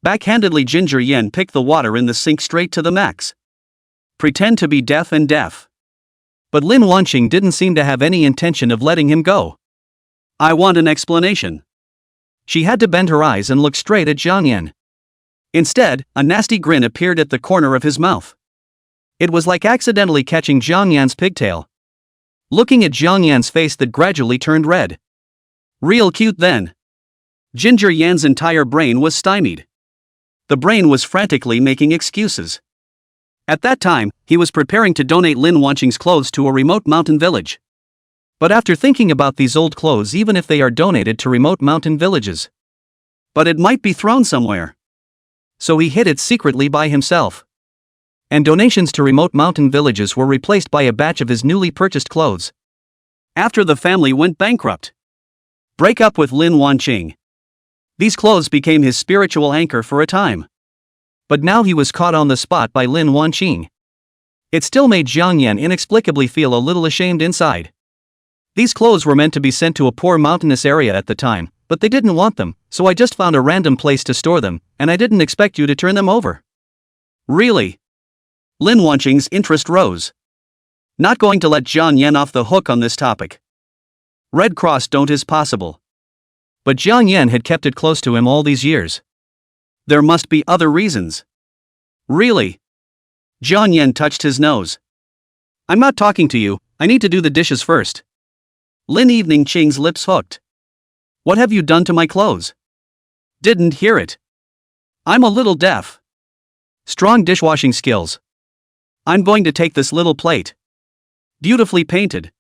Backhandedly Ginger Yan picked the water in the sink straight to the max. Pretend to be deaf and deaf. But Lin Wanqing didn't seem to have any intention of letting him go. I want an explanation. She had to bend her eyes and look straight at Jiang Yan. Instead, a nasty grin appeared at the corner of his mouth. It was like accidentally catching Jiang Yan's pigtail. Looking at Jiang Yan's face that gradually turned red. Real cute then. Ginger Yan's entire brain was stymied. The brain was frantically making excuses. At that time, he was preparing to donate Lin Wanqing's clothes to a remote mountain village. But after thinking about these old clothes, even if they are donated to remote mountain villages, but it might be thrown somewhere. So he hid it secretly by himself. And donations to remote mountain villages were replaced by a batch of his newly purchased clothes. After the family went bankrupt. Break up with Lin Wanqing. These clothes became his spiritual anchor for a time. But now he was caught on the spot by Lin Wanqing. It still made Jiang Yan inexplicably feel a little ashamed inside. These clothes were meant to be sent to a poor mountainous area at the time, but they didn't want them, so I just found a random place to store them, and I didn't expect you to turn them over. Really? Lin Wanqing's interest rose. Not going to let Jiang Yan off the hook on this topic. Red Cross don't is possible. But Jiang Yan had kept it close to him all these years. There must be other reasons. Really? Jiang Yan touched his nose. I'm not talking to you, I need to do the dishes first. Lin Evening Qing's lips hooked. What have you done to my clothes? Didn't hear it. I'm a little deaf. Strong dishwashing skills. I'm going to take this little plate. Beautifully painted.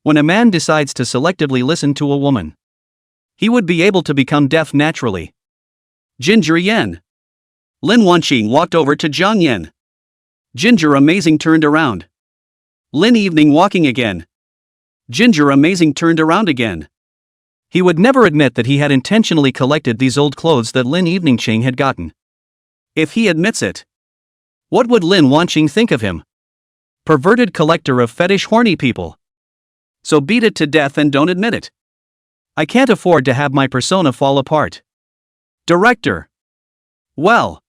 When a man decides to selectively listen to a woman, he would be able to become deaf naturally. Ginger Yan. Lin Wanqing walked over to Jiang Yan. Ginger Amazing turned around. Lin Evening walking again. Ginger Amazing turned around again. He would never admit that he had intentionally collected these old clothes that Lin Evening Qing had gotten. If he admits it, what would Lin Wanqing think of him? Perverted collector of fetish horny people. So beat it to death and don't admit it. I can't afford to have my persona fall apart. Director. Well.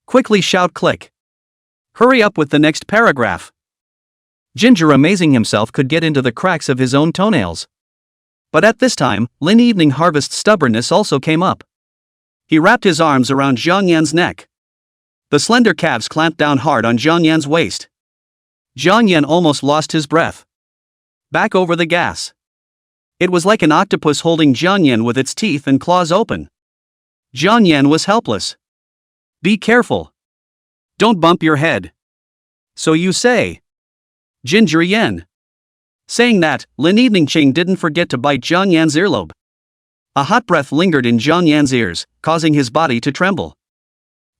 Quickly shout click. Hurry up with the next paragraph. Ginger Amazing himself could get into the cracks of his own toenails. But at this time, Lin Evening Harvest's stubbornness also came up. He wrapped his arms around Jiang Yan's neck. The slender calves clamped down hard on Jiang Yan's waist. Jiang Yan almost lost his breath. Back over the gas. It was like an octopus holding Jiang Yan with its teeth and claws open. Jiang Yan was helpless. Be careful. Don't bump your head. So you say. Ginger Yan. Saying that, Lin Evening Qing didn't forget to bite Jiang Yan's earlobe. A hot breath lingered in Jiang Yan's ears, causing his body to tremble.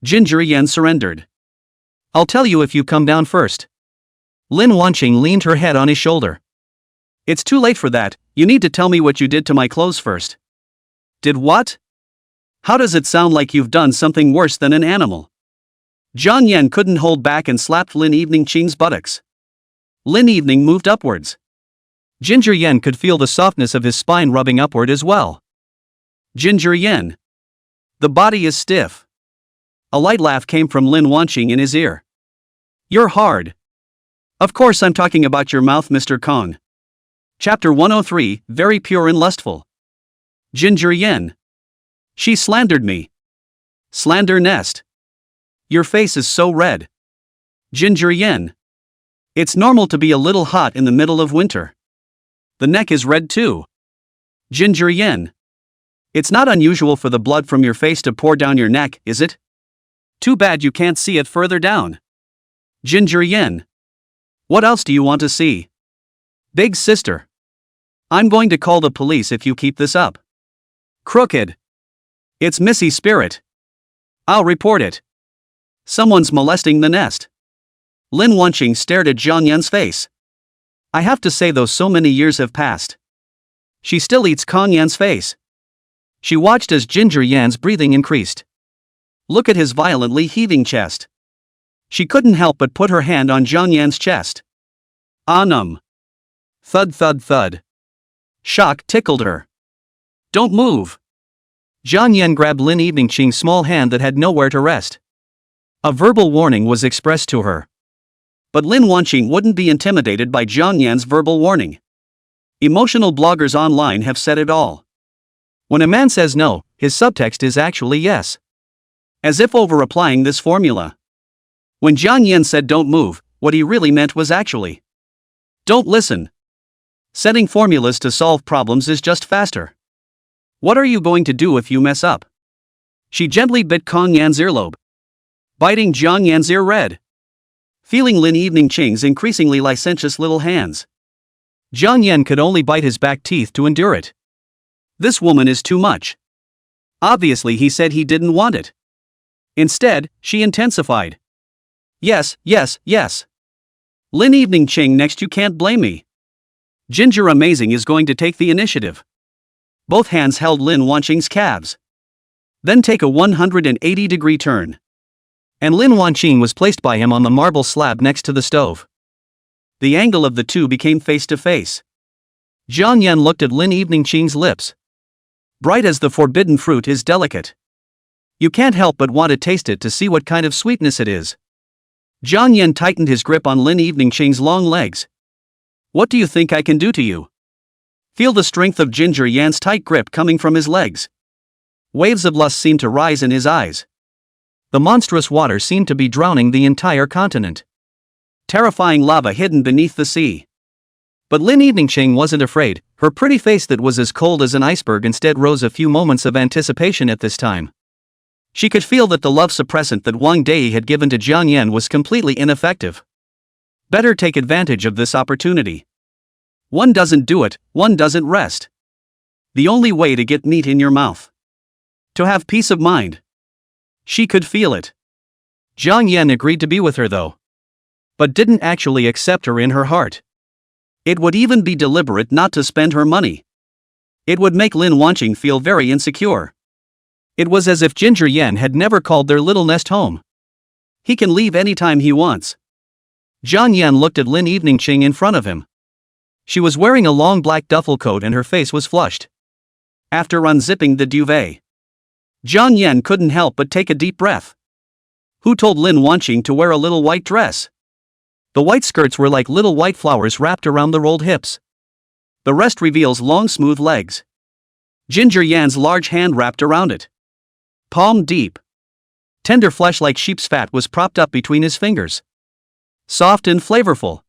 Ginger Yan surrendered. I'll tell you if you come down first. Lin Wanqing leaned her head on his shoulder. It's too late for that, you need to tell me what you did to my clothes first. Did what? How does it sound like you've done something worse than an animal? Jiang Yan couldn't hold back and slapped Lin Evening Qing's buttocks. Lin Evening moved upwards. Ginger Yan could feel the softness of his spine rubbing upward as well. Ginger Yan. The body is stiff. A light laugh came from Lin Wanqing in his ear. You're hard. Of course I'm talking about your mouth, Mr. Kong. Chapter 103, Very Pure and Lustful. Ginger Yan. She slandered me. Slander nest. Your face is so red. Ginger Yan. It's normal to be a little hot in the middle of winter. The neck is red too. Ginger Yan. It's not unusual for the blood from your face to pour down your neck, is it? Too bad you can't see it further down. Ginger Yan. What else do you want to see? Big sister. I'm going to call the police if you keep this up. Crooked. It's Missy Spirit. I'll report it. Someone's molesting the nest. Lin Wanqing stared at Jiang Yan's face. I have to say though, so many years have passed. She still eats Kong Yan's face. She watched as Ginger Yan's breathing increased. Look at his violently heaving chest. She couldn't help but put her hand on Jiang Yan's chest. Thud thud thud. Shock tickled her. Don't move. Jiang Yan grabbed Lin Evening Qing's small hand that had nowhere to rest. A verbal warning was expressed to her. But Lin Wanqing wouldn't be intimidated by Jiang Yan's verbal warning. Emotional bloggers online have said it all. When a man says no, his subtext is actually yes. As if over-applying this formula. When Jiang Yan said don't move, what he really meant was actually don't listen. Setting formulas to solve problems is just faster. What are you going to do if you mess up? She gently bit Kong Yan's earlobe, biting Jiang Yan's ear red. Feeling Lin Evening Ching's increasingly licentious little hands, Jiang Yan could only bite his back teeth to endure it. This woman is too much. Obviously he said he didn't want it. Instead, she intensified. Yes, yes, yes. Lin Evening Ching next, you can't blame me. Ginger Amazing is going to take the initiative. Both hands held Lin Wanqing's calves. Then take a 180-degree turn. And Lin Wanqing was placed by him on the marble slab next to the stove. The angle of the two became face to face. Jiang Yan looked at Lin Evening Ching's lips. Bright as the forbidden fruit is delicate. You can't help but want to taste it to see what kind of sweetness it is. Jiang Yan tightened his grip on Lin Evening Ching's long legs. What do you think I can do to you? Feel the strength of Ginger Yan's tight grip coming from his legs. Waves of lust seemed to rise in his eyes. The monstrous water seemed to be drowning the entire continent. Terrifying lava hidden beneath the sea. But Lin Evening Ching wasn't afraid. Her pretty face that was as cold as an iceberg instead rose a few moments of anticipation at this time. She could feel that the love suppressant that Wang Dai had given to Jiang Yan was completely ineffective. Better take advantage of this opportunity. One doesn't do it, one doesn't rest. The only way to get meat in your mouth. To have peace of mind. She could feel it. Jiang Yan agreed to be with her though. But didn't actually accept her in her heart. It would even be deliberate not to spend her money. It would make Lin Wanqing feel very insecure. It was as if Ginger Yan had never called their little nest home. He can leave anytime he wants. Jiang Yan looked at Lin Evening Ching in front of him. She was wearing a long black duffel coat and her face was flushed. After unzipping the duvet, Jiang Yan couldn't help but take a deep breath. Who told Lin Wanqing to wear a little white dress? The white skirts were like little white flowers wrapped around the rolled hips. The rest reveals long smooth legs. Ginger Yan's large hand wrapped around it. Palm deep. Tender flesh like sheep's fat was propped up between his fingers. Soft and flavorful.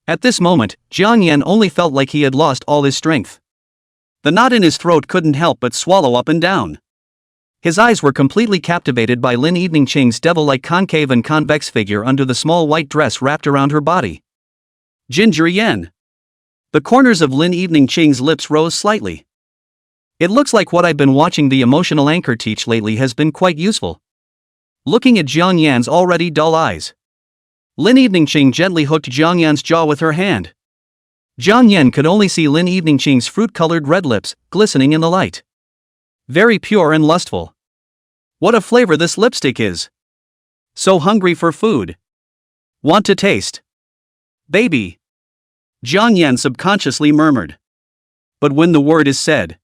At this moment, Jiang Yan only felt like he had lost all his strength. The knot in his throat couldn't help but swallow up and down. His eyes were completely captivated by Lin Evening Ching's devil-like concave and convex figure under the small white dress wrapped around her body. Ginger Yan. The corners of Lin Evening Ching's lips rose slightly. It looks like what I've been watching the emotional anchor teach lately has been quite useful. Looking at Jiang Yan's already dull eyes, Lin Evening Ching gently hooked Jiang Yan's jaw with her hand. Jiang Yan could only see Lin Evening Ching's fruit-colored red lips, glistening in the light. Very pure and lustful. What a flavor this lipstick is. So hungry for food. Want to taste. Baby. Jiang Yan subconsciously murmured. But when the word is said,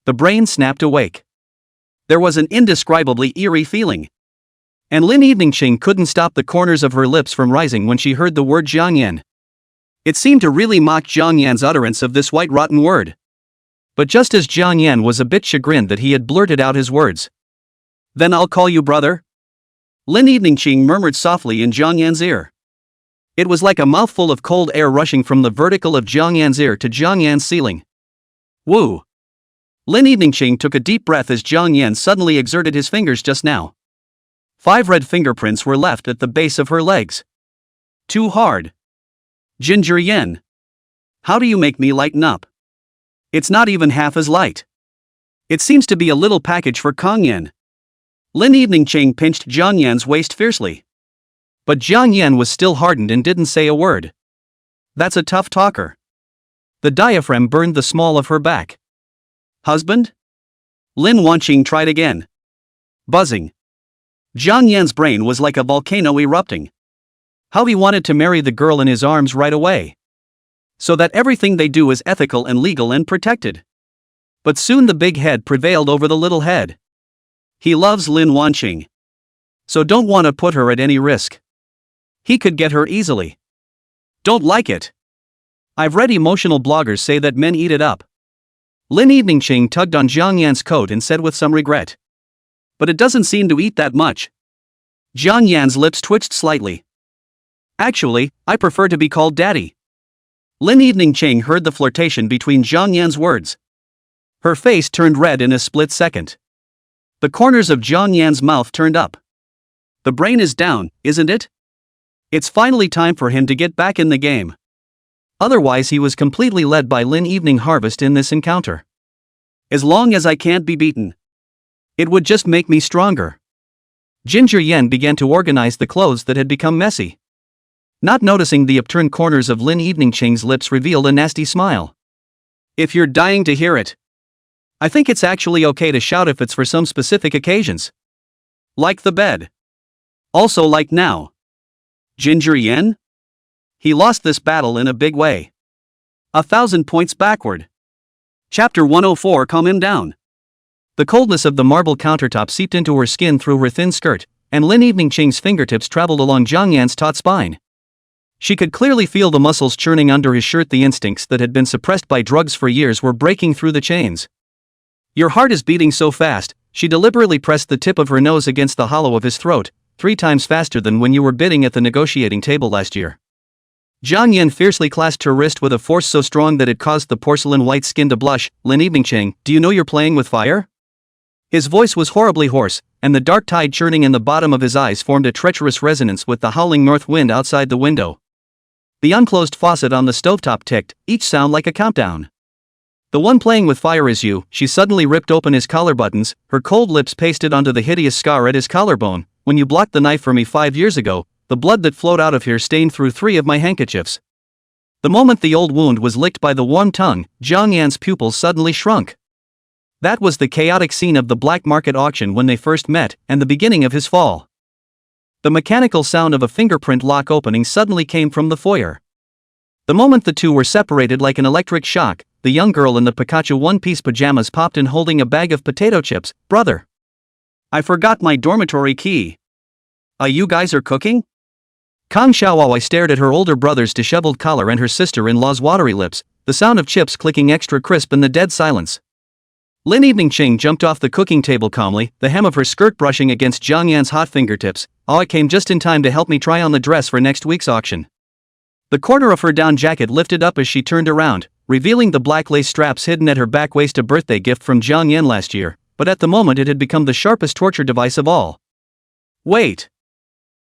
the brain snapped awake. There was an indescribably eerie feeling. And Lin Evening Ching couldn't stop the corners of her lips from rising when she heard the word Jiang Yan. It seemed to really mock Jiang Yan's utterance of this white rotten word. But just as Jiang Yan was a bit chagrined that he had blurted out his words. Then I'll call you brother? Lin Evening Ching murmured softly in Jiang Yan's ear. It was like a mouthful of cold air rushing from the vertical of Jiang Yan's ear to Jiang Yan's ceiling. Woo! Lin Evening Ching took a deep breath as Jiang Yan suddenly exerted his fingers just now. 5 red fingerprints were left at the base of her legs. Too hard. Ginger Yan. How do you make me lighten up? It's not even half as light. It seems to be a little package for Kong Yan. Lin Evening Ching pinched Jiang Yan's waist fiercely. But Jiang Yan was still hardened and didn't say a word. That's a tough talker. The diaphragm burned the small of her back. Husband? Lin Wanqing tried again. Buzzing. Jiang Yan's brain was like a volcano erupting. How he wanted to marry the girl in his arms right away. So that everything they do is ethical and legal and protected. But soon the big head prevailed over the little head. He loves Lin Wanqing. So don't want to put her at any risk. He could get her easily. Don't like it. I've read emotional bloggers say that men eat it up. Lin Evening Ching tugged on Jiang Yan's coat and said with some regret. But it doesn't seem to eat that much. Jiang Yan's lips twitched slightly. Actually, I prefer to be called daddy. Lin Evening Ching heard the flirtation between Jiang Yan's words. Her face turned red in a split second. The corners of Jiang Yan's mouth turned up. The brain is down, isn't it? It's finally time for him to get back in the game. Otherwise he was completely led by Lin Evening Harvest in this encounter. As long as I can't be beaten, it would just make me stronger. Ginger Yen began to organize the clothes that had become messy. Not noticing the upturned corners of Lin Evening Ching's lips revealed a nasty smile. If you're dying to hear it, I think it's actually okay to shout if it's for some specific occasions. Like the bed. Also like now. Ginger Yen? He lost this battle in a big way. 1,000 points backward. Chapter 104. Calm him down. The coldness of the marble countertop seeped into her skin through her thin skirt, and Lin Evening Ching's fingertips traveled along Jiang Yan's taut spine. She could clearly feel the muscles churning under his shirt. The instincts that had been suppressed by drugs for years were breaking through the chains. Your heart is beating so fast. She deliberately pressed the tip of her nose against the hollow of his throat, 3 times faster than when you were bidding at the negotiating table last year. Jiang Yan fiercely clasped her wrist with a force so strong that it caused the porcelain white skin to blush. Lin Evening Ching, do you know you're playing with fire? His voice was horribly hoarse, and the dark tide churning in the bottom of his eyes formed a treacherous resonance with the howling north wind outside the window. The unclosed faucet on the stovetop ticked, each sound like a countdown. The one playing with fire is you. She suddenly ripped open his collar buttons, her cold lips pasted onto the hideous scar at his collarbone. When you blocked the knife for me 5 years ago, the blood that flowed out of here stained through 3 of my handkerchiefs. The moment the old wound was licked by the warm tongue, Jiang Yan's pupils suddenly shrunk. That was the chaotic scene of the black market auction when they first met, and the beginning of his fall. The mechanical sound of a fingerprint lock opening suddenly came from the foyer. The moment the two were separated like an electric shock, the young girl in the Pikachu one-piece pajamas popped in holding a bag of potato chips. Brother, I forgot my dormitory key. You guys are cooking? Kang Xiaowai stared at her older brother's disheveled collar and her sister-in-law's watery lips, the sound of chips clicking extra crisp in the dead silence. Lin Evening Ching jumped off the cooking table calmly, the hem of her skirt brushing against Jiang Yan's hot fingertips. Oh, it came just in time to help me try on the dress for next week's auction. The corner of her down jacket lifted up as she turned around, revealing the black lace straps hidden at her back waist, a birthday gift from Jiang Yan last year, but at the moment it had become the sharpest torture device of all. Wait.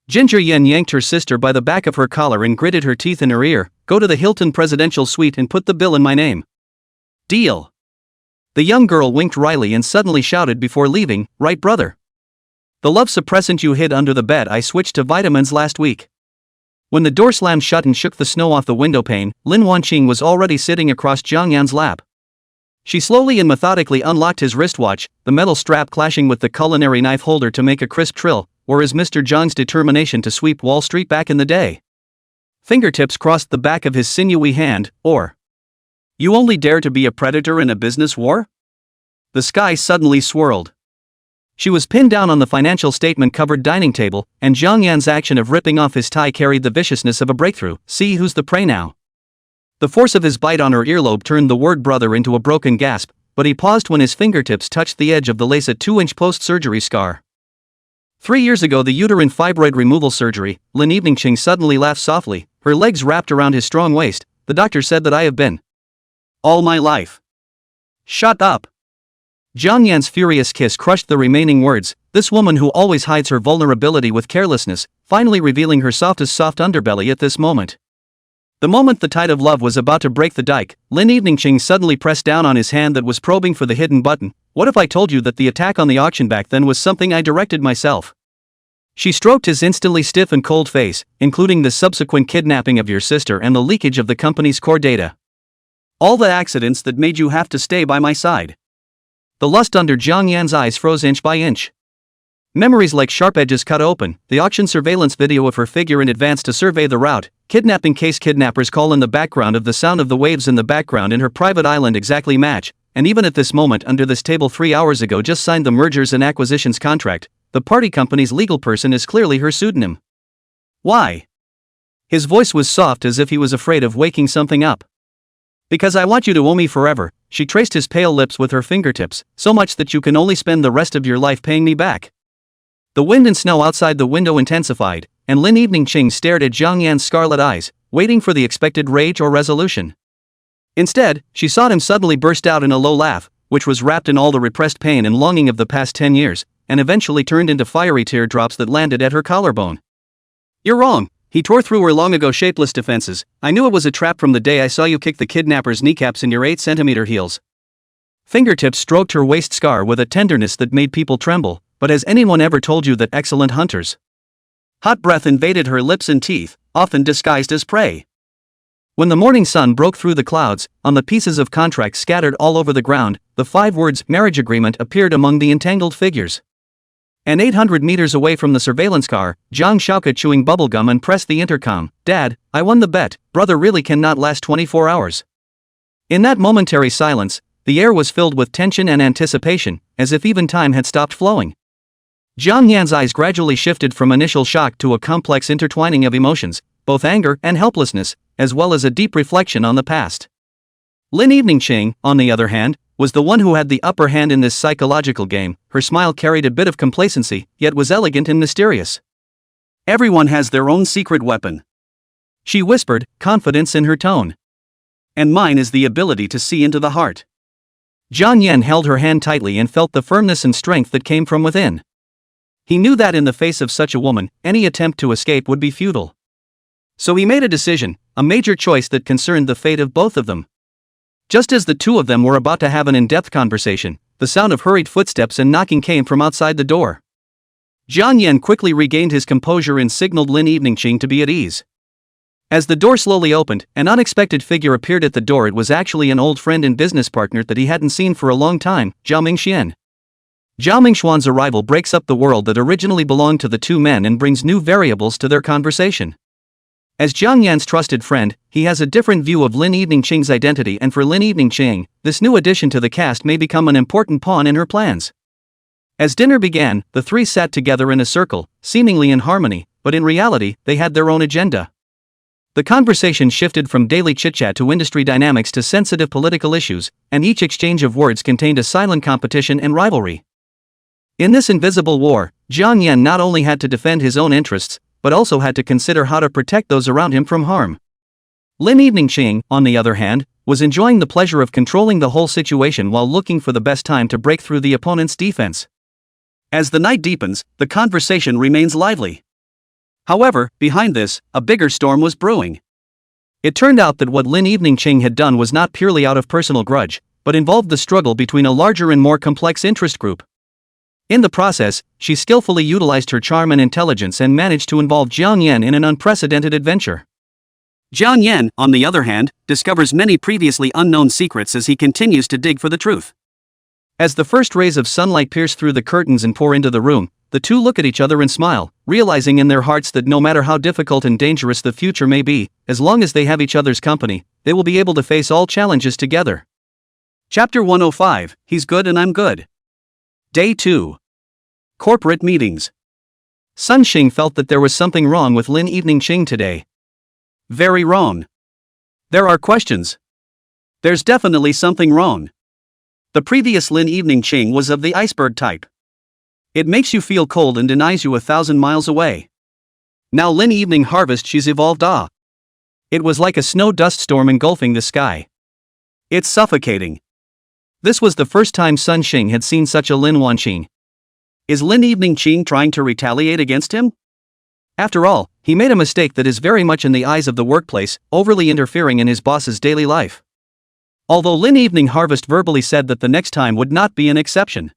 Ginger Yen yanked her sister by the back of her collar and gritted her teeth in her ear. Go to the Hilton Presidential Suite and put the bill in my name. Deal. The young girl winked wryly and suddenly shouted before leaving, right brother? The love suppressant you hid under the bed. I switched to vitamins last week. When the door slammed shut and shook the snow off the window pane, Lin Wanqing was already sitting across Jiang Yan's lap. She slowly and methodically unlocked his wristwatch, the metal strap clashing with the culinary knife holder to make a crisp trill. Or is Mr. Zhang's determination to sweep Wall Street back in the day? Fingertips crossed the back of his sinewy hand. Or you only dare to be a predator in a business war? The sky suddenly swirled. She was pinned down on the financial statement-covered dining table, and Jiang Yan's action of ripping off his tie carried the viciousness of a breakthrough. See who's the prey now. The force of his bite on her earlobe turned the word brother into a broken gasp, but he paused when his fingertips touched the edge of the lace, a 2-inch post-surgery scar. 3 years ago, the uterine fibroid removal surgery. Lin Evening Ching suddenly laughed softly, her legs wrapped around his strong waist. The doctor said that I have been all my life. Shut up. Jiang Yan's furious kiss crushed the remaining words. This woman who always hides her vulnerability with carelessness, finally revealing her softest soft underbelly at this moment. The moment the tide of love was about to break the dike, Lin Evening Ching suddenly pressed down on his hand that was probing for the hidden button. What if I told you that the attack on the auction back then was something I directed myself? She stroked his instantly stiff and cold face, including the subsequent kidnapping of your sister and the leakage of the company's core data. All the accidents that made you have to stay by my side. The lust under Jiang Yan's eyes froze inch by inch. Memories like sharp edges cut open, the auction surveillance video of her figure in advance to survey the route, kidnapping case kidnappers call in the background of the sound of the waves in the background in her private island exactly match, and even at this moment under this table 3 hours ago just signed the mergers and acquisitions contract, the party company's legal person is clearly her pseudonym. Why? His voice was soft as if he was afraid of waking something up. Because I want you to owe me forever. She traced his pale lips with her fingertips, so much that you can only spend the rest of your life paying me back. The wind and snow outside the window intensified, and Lin Evening Ching stared at Jiang Yan's scarlet eyes, waiting for the expected rage or resolution. Instead, she saw him suddenly burst out in a low laugh, which was wrapped in all the repressed pain and longing of the past 10 years, and eventually turned into fiery teardrops that landed at her collarbone. "You're wrong," he tore through her long-ago shapeless defenses. "I knew it was a trap from the day I saw you kick the kidnapper's kneecaps in your 8-centimeter heels." Fingertips stroked her waist scar with a tenderness that made people tremble. "But has anyone ever told you that excellent hunters?" Hot breath invaded her lips and teeth, often disguised as prey. When the morning sun broke through the clouds, on the pieces of contract scattered all over the ground, the 5 words "marriage agreement" appeared among the entangled figures. And 800 meters away from the surveillance car, Zhang Shaoke chewing bubblegum and pressed the intercom. "Dad, I won the bet. Brother really cannot last 24 hours. In that momentary silence, the air was filled with tension and anticipation, as if even time had stopped flowing. Jiang Yan's eyes gradually shifted from initial shock to a complex intertwining of emotions, both anger and helplessness, as well as a deep reflection on the past. Lin Eveningching, on the other hand, was the one who had the upper hand in this psychological game. Her smile carried a bit of complacency, yet was elegant and mysterious. "Everyone has their own secret weapon," she whispered, confidence in her tone. "And mine is the ability to see into the heart." Jiang Yan held her hand tightly and felt the firmness and strength that came from within. He knew that in the face of such a woman, any attempt to escape would be futile. So he made a decision, a major choice that concerned the fate of both of them. Just as the two of them were about to have an in-depth conversation, the sound of hurried footsteps and knocking came from outside the door. Jiang Yan quickly regained his composure and signaled Lin Eveningching to be at ease. As the door slowly opened, an unexpected figure appeared at the door. It was actually an old friend and business partner that he hadn't seen for a long time, Zhao Mingxian. Zhao Mingxuan's arrival breaks up the world that originally belonged to the two men and brings new variables to their conversation. As Jiang Yan's trusted friend, he has a different view of Lin Eveningching's identity, and for Lin Eveningching, this new addition to the cast may become an important pawn in her plans. As dinner began, the three sat together in a circle, seemingly in harmony, but in reality, they had their own agenda. The conversation shifted from daily chit-chat to industry dynamics to sensitive political issues, and each exchange of words contained a silent competition and rivalry. In this invisible war, Jiang Yan not only had to defend his own interests, but also had to consider how to protect those around him from harm. Lin Eveningching, on the other hand, was enjoying the pleasure of controlling the whole situation while looking for the best time to break through the opponent's defense. As the night deepens, the conversation remains lively. However, behind this, a bigger storm was brewing. It turned out that what Lin Eveningching had done was not purely out of personal grudge, but involved the struggle between a larger and more complex interest group. In the process, she skillfully utilized her charm and intelligence and managed to involve Jiang Yan in an unprecedented adventure. Jiang Yan, on the other hand, discovers many previously unknown secrets as he continues to dig for the truth. As the first rays of sunlight pierce through the curtains and pour into the room, the two look at each other and smile, realizing in their hearts that no matter how difficult and dangerous the future may be, as long as they have each other's company, they will be able to face all challenges together. Chapter 105, He's Good and I'm Good. Day 2. Corporate Meetings. Sun Xing felt that there was something wrong with Lin Eveningching today. Very wrong. There are questions. There's definitely something wrong. The previous Lin Eveningching was of the iceberg type. It makes you feel cold and denies you 1,000 miles away. Now Lin Evening Harvest, she's evolved. It was like a snow dust storm engulfing the sky. It's suffocating. This was the first time Sun Xing had seen such a Lin Wanqing. Is Lin Eveningching trying to retaliate against him? After all, he made a mistake that is very much in the eyes of the workplace, overly interfering in his boss's daily life. Although Lin Evening Harvest verbally said that the next time would not be an exception.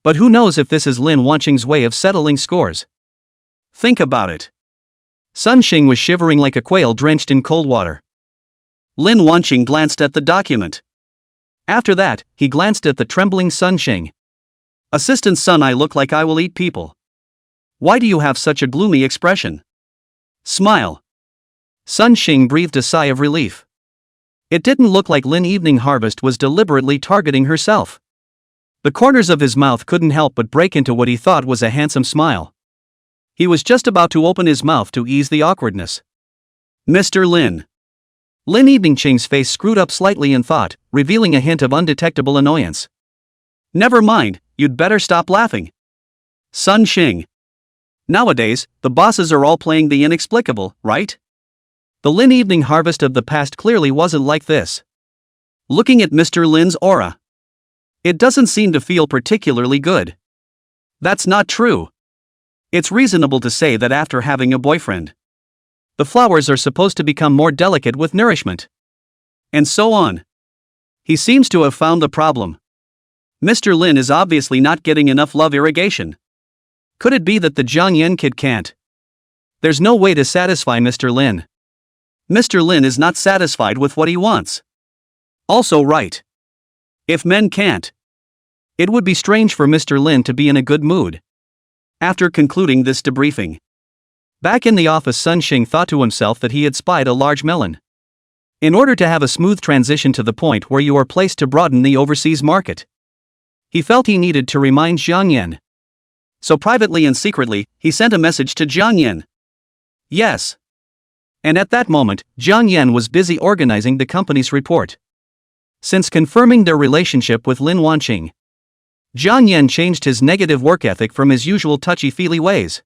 But who knows if this is Lin Wanqing's way of settling scores? Think about it. Sun Xing was shivering like a quail drenched in cold water. Lin Wanqing glanced at the document. After that, he glanced at the trembling Sun Xing. Assistant Sun, I look like I will eat people. Why do you have such a gloomy expression? Smile. Sun Xing breathed a sigh of relief. It didn't look like Lin Evening Harvest was deliberately targeting herself. The corners of his mouth couldn't help but break into what he thought was a handsome smile. He was just about to open his mouth to ease the awkwardness. Mr. Lin. Lin Eveningching's face screwed up slightly in thought, revealing a hint of undetectable annoyance. Never mind, you'd better stop laughing. Sun Xing. Nowadays, the bosses are all playing the inexplicable, right? The Lin Evening Harvest of the past clearly wasn't like this. Looking at Mr. Lin's aura. It doesn't seem to feel particularly good. That's not true. It's reasonable to say that after having a boyfriend, the flowers are supposed to become more delicate with nourishment. And so on. He seems to have found the problem. Mr. Lin is obviously not getting enough love irrigation. Could it be that the Jiang Yen kid can't? There's no way to satisfy Mr. Lin. Mr. Lin is not satisfied with what he wants. Also right. If men can't, it would be strange for Mr. Lin to be in a good mood. After concluding this debriefing, back in the office, Sun Xing thought to himself that he had spied a large melon. In order to have a smooth transition to the point where you are placed to broaden the overseas market, he felt he needed to remind Jiang Yen. So privately and secretly, he sent a message to Jiang Yen. Yes. And at that moment, Jiang Yen was busy organizing the company's report. Since confirming their relationship with Lin Wanqing, Jiang Yen changed his negative work ethic from his usual touchy-feely ways.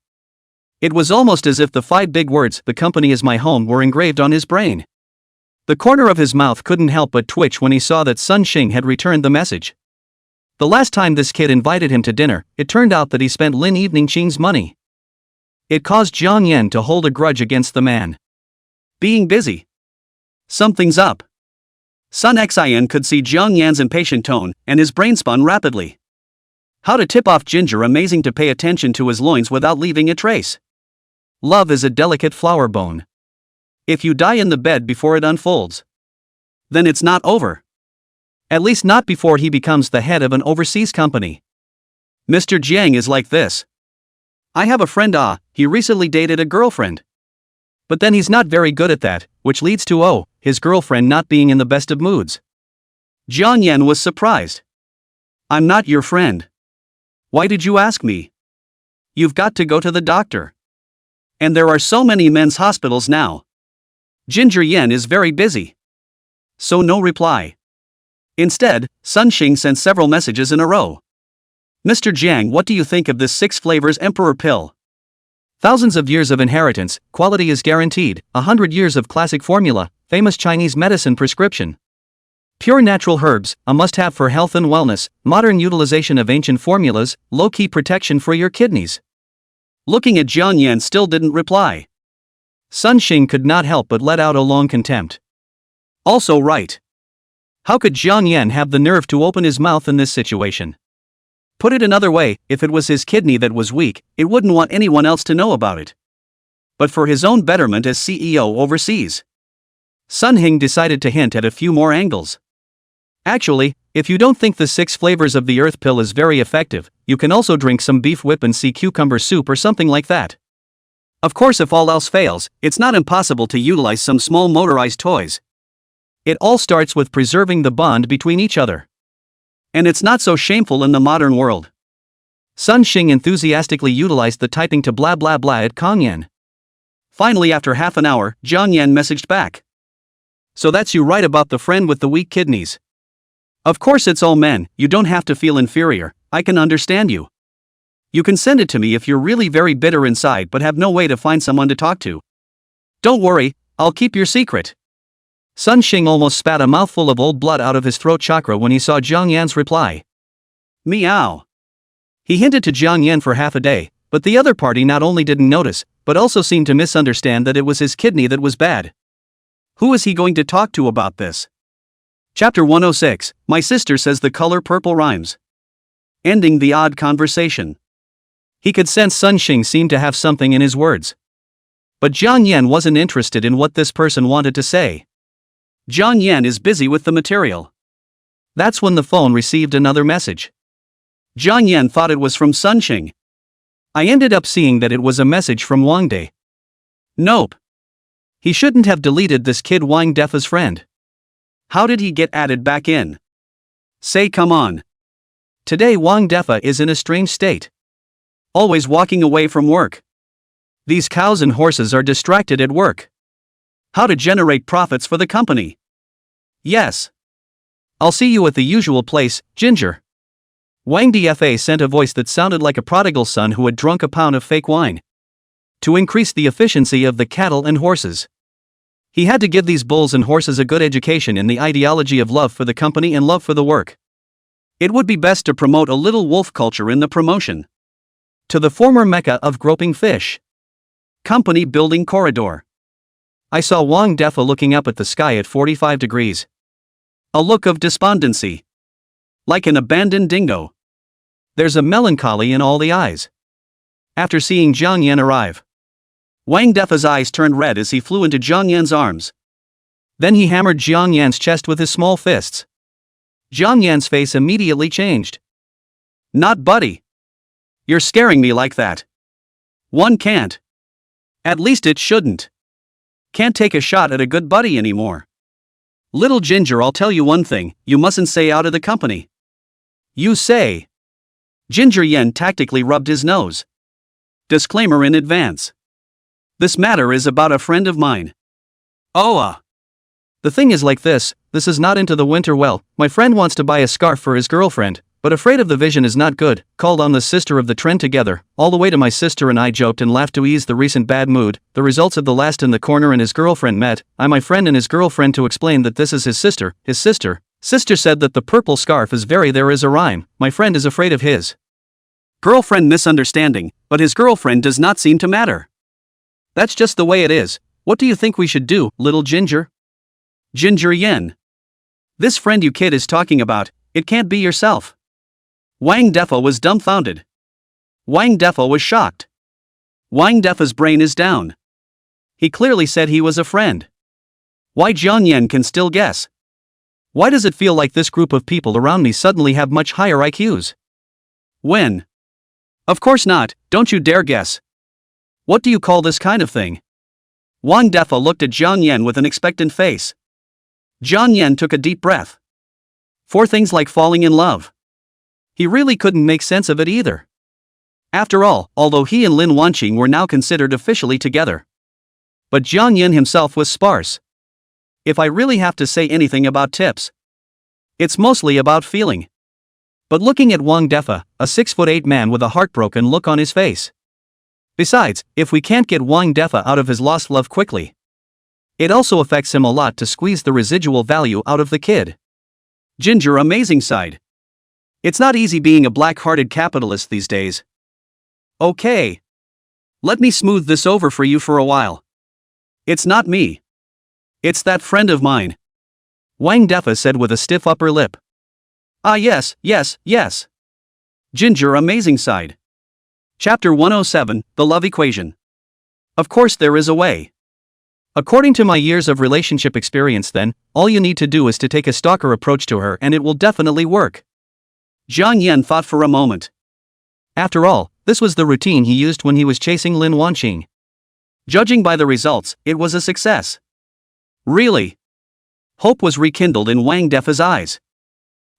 It was almost as if the 5 big words, "The company is my home," were engraved on his brain. The corner of his mouth couldn't help but twitch when he saw that Sun Xing had returned the message. The last time this kid invited him to dinner, it turned out that he spent Lin Eveningqing's money. It caused Jiang Yen to hold a grudge against the man. Being busy. Something's up. Sun Xian could see Jiang Yan's impatient tone, and his brain spun rapidly. How to tip off Ginger amazing to pay attention to his loins without leaving a trace. Love is a delicate flower bone. If you die in the bed before it unfolds, then it's not over. At least not before he becomes the head of an overseas company. Mr. Jiang is like this. I have a friend, he recently dated a girlfriend. But then he's not very good at that, which leads to his girlfriend not being in the best of moods. Jiang Yen was surprised. I'm not your friend. Why did you ask me? You've got to go to the doctor. And there are so many men's hospitals now. Ginger Yen is very busy. So no reply. Instead, Sun Xing sent several messages in a row. Mr. Jiang, what do you think of this 6 flavors emperor pill? Thousands of years of inheritance, quality is guaranteed, 100 years of classic formula, famous Chinese medicine prescription. Pure natural herbs, a must-have for health and wellness, modern utilization of ancient formulas, low-key protection for your kidneys. Looking at Jiang Yan still didn't reply. Sun Xing could not help but let out a long contempt. Also right. How could Jiang Yan have the nerve to open his mouth in this situation? Put it another way, if it was his kidney that was weak, it wouldn't want anyone else to know about it. But for his own betterment as CEO overseas, Sun Hing decided to hint at a few more angles. Actually, if you don't think the 6 flavors of the earth pill is very effective, you can also drink some beef whip and sea cucumber soup or something like that. Of course, if all else fails, it's not impossible to utilize some small motorized toys. It all starts with preserving the bond between each other. And it's not so shameful in the modern world. Sun Xing enthusiastically utilized the typing to blah blah blah at Kong Yan. Finally, after half an hour, Jiang Yan messaged back. So that's you right about the friend with the weak kidneys. Of course it's all men, you don't have to feel inferior, I can understand you. You can send it to me if you're really very bitter inside but have no way to find someone to talk to. Don't worry, I'll keep your secret. Sun Xing almost spat a mouthful of old blood out of his throat chakra when he saw Jiang Yan's reply. Meow. He hinted to Jiang Yan for half a day, but the other party not only didn't notice, but also seemed to misunderstand that it was his kidney that was bad. Who is he going to talk to about this? Chapter 106, My sister says the color purple rhymes. Ending the odd conversation. He could sense Sun Xing seemed to have something in his words. But Jiang Yan wasn't interested in what this person wanted to say. Jiang Yan is busy with the material. That's when the phone received another message. Jiang Yan thought it was from Sun Xing. I ended up seeing that it was a message from Wang De. Nope. He shouldn't have deleted this kid Wang Defa's friend. How did he get added back in? Say come on. Today Wang Defa is in a strange state. Always walking away from work. These cows and horses are distracted at work. How to generate profits for the company. Yes. I'll see you at the usual place, Ginger. Wang Dfa sent a voice that sounded like a prodigal son who had drunk a pound of fake wine. To increase the efficiency of the cattle and horses. He had to give these bulls and horses a good education in the ideology of love for the company and love for the work. It would be best to promote a little wolf culture in the promotion. To the former mecca of groping fish. Company building corridor. I saw Wang Defa looking up at the sky at 45 degrees. A look of despondency. Like an abandoned dingo. There's a melancholy in all the eyes. After seeing Jiang Yan arrive, Wang Defa's eyes turned red as he flew into Jiang Yan's arms. Then he hammered Jiang Yan's chest with his small fists. Jiang Yan's face immediately changed. Not buddy. You're scaring me like that. One can't. At least it shouldn't. Can't take a shot at a good buddy anymore. Little Ginger, I'll tell you one thing, you mustn't say out of the company. You say. Ginger Yen tactically rubbed his nose. Disclaimer in advance. This matter is about a friend of mine. Oh, The thing is like this is not into the winter well, my friend wants to buy a scarf for his girlfriend, but afraid of the vision is not good, called on the sister of the trend together, all the way to my sister and I joked and laughed to ease the recent bad mood, the results of the last in the corner and his girlfriend met, my friend and his girlfriend to explain that this is his sister said that the purple scarf is there is a rhyme, my friend is afraid of his girlfriend misunderstanding, but his girlfriend does not seem to matter. That's just the way it is. What do you think we should do, little Ginger? Ginger Yen. This friend you kid is talking about, it can't be yourself. Wang Defa was dumbfounded. Wang Defa was shocked. Wang Defa's brain is down. He clearly said he was a friend. Why Jiang Yan can still guess? Why does it feel like this group of people around me suddenly have much higher IQs? When? Of course not, don't you dare guess. What do you call this kind of thing? Wang Defa looked at Jiang Yan with an expectant face. Jiang Yan took a deep breath. 4 things like falling in love. He really couldn't make sense of it either. After all, although he and Lin Wanqing were now considered officially together. But Jiang Yan himself was sparse. If I really have to say anything about tips, it's mostly about feeling. But looking at Wang Defa, a 6'8" man with a heartbroken look on his face. Besides, if we can't get Wang Defa out of his lost love quickly, it also affects him a lot to squeeze the residual value out of the kid. Ginger amazing side. It's not easy being a black-hearted capitalist these days. Okay. Let me smooth this over for you for a while. It's not me. It's that friend of mine. Wang Defa said with a stiff upper lip. Ah yes. Ginger amazing side. Chapter 107, The Love Equation. Of course there is a way. According to my years of relationship experience then, all you need to do is to take a stalker approach to her and it will definitely work. Jiang Yan thought for a moment. After all, this was the routine he used when he was chasing Lin Wanqing. Judging by the results, it was a success. Really? Hope was rekindled in Wang Defa's eyes.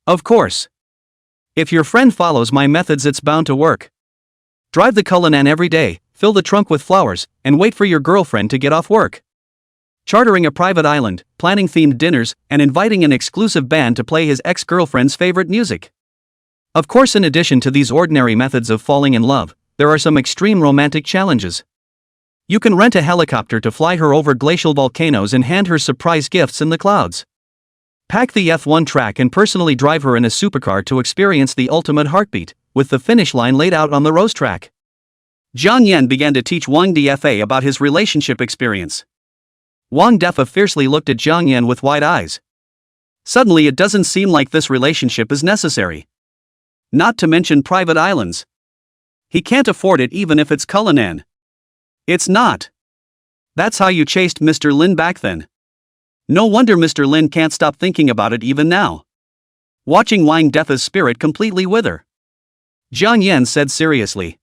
Of course. If your friend follows my methods it's bound to work. Drive the Cullinan every day, fill the trunk with flowers, and wait for your girlfriend to get off work. Chartering a private island, planning themed dinners, and inviting an exclusive band to play his ex-girlfriend's favorite music. Of course, in addition to these ordinary methods of falling in love, there are some extreme romantic challenges. You can rent a helicopter to fly her over glacial volcanoes and hand her surprise gifts in the clouds. Pack the F1 track and personally drive her in a supercar to experience the ultimate heartbeat, with the finish line laid out on the rose track. Jiang Yan began to teach Wang Defa about his relationship experience. Wang Defa fiercely looked at Jiang Yan with wide eyes. Suddenly it doesn't seem like this relationship is necessary. Not to mention private islands. He can't afford it even if it's Cullinan. It's not. That's how you chased Mr. Lin back then. No wonder Mr. Lin can't stop thinking about it even now. Watching Wang Defa's spirit completely wither. Jiang Yan said seriously.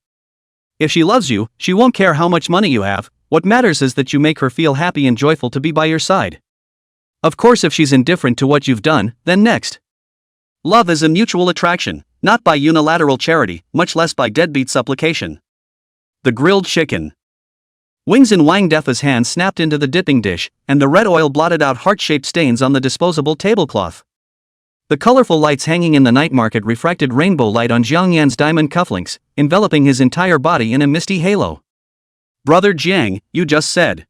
If she loves you, she won't care how much money you have, what matters is that you make her feel happy and joyful to be by your side. Of course if she's indifferent to what you've done, then next. Love is a mutual attraction, not by unilateral charity, much less by deadbeat supplication. The grilled chicken. Wings in Wang Defa's hand snapped into the dipping dish, and the red oil blotted out heart-shaped stains on the disposable tablecloth. The colorful lights hanging in the night market refracted rainbow light on Jiang Yan's diamond cufflinks, enveloping his entire body in a misty halo. Brother Jiang, you just said.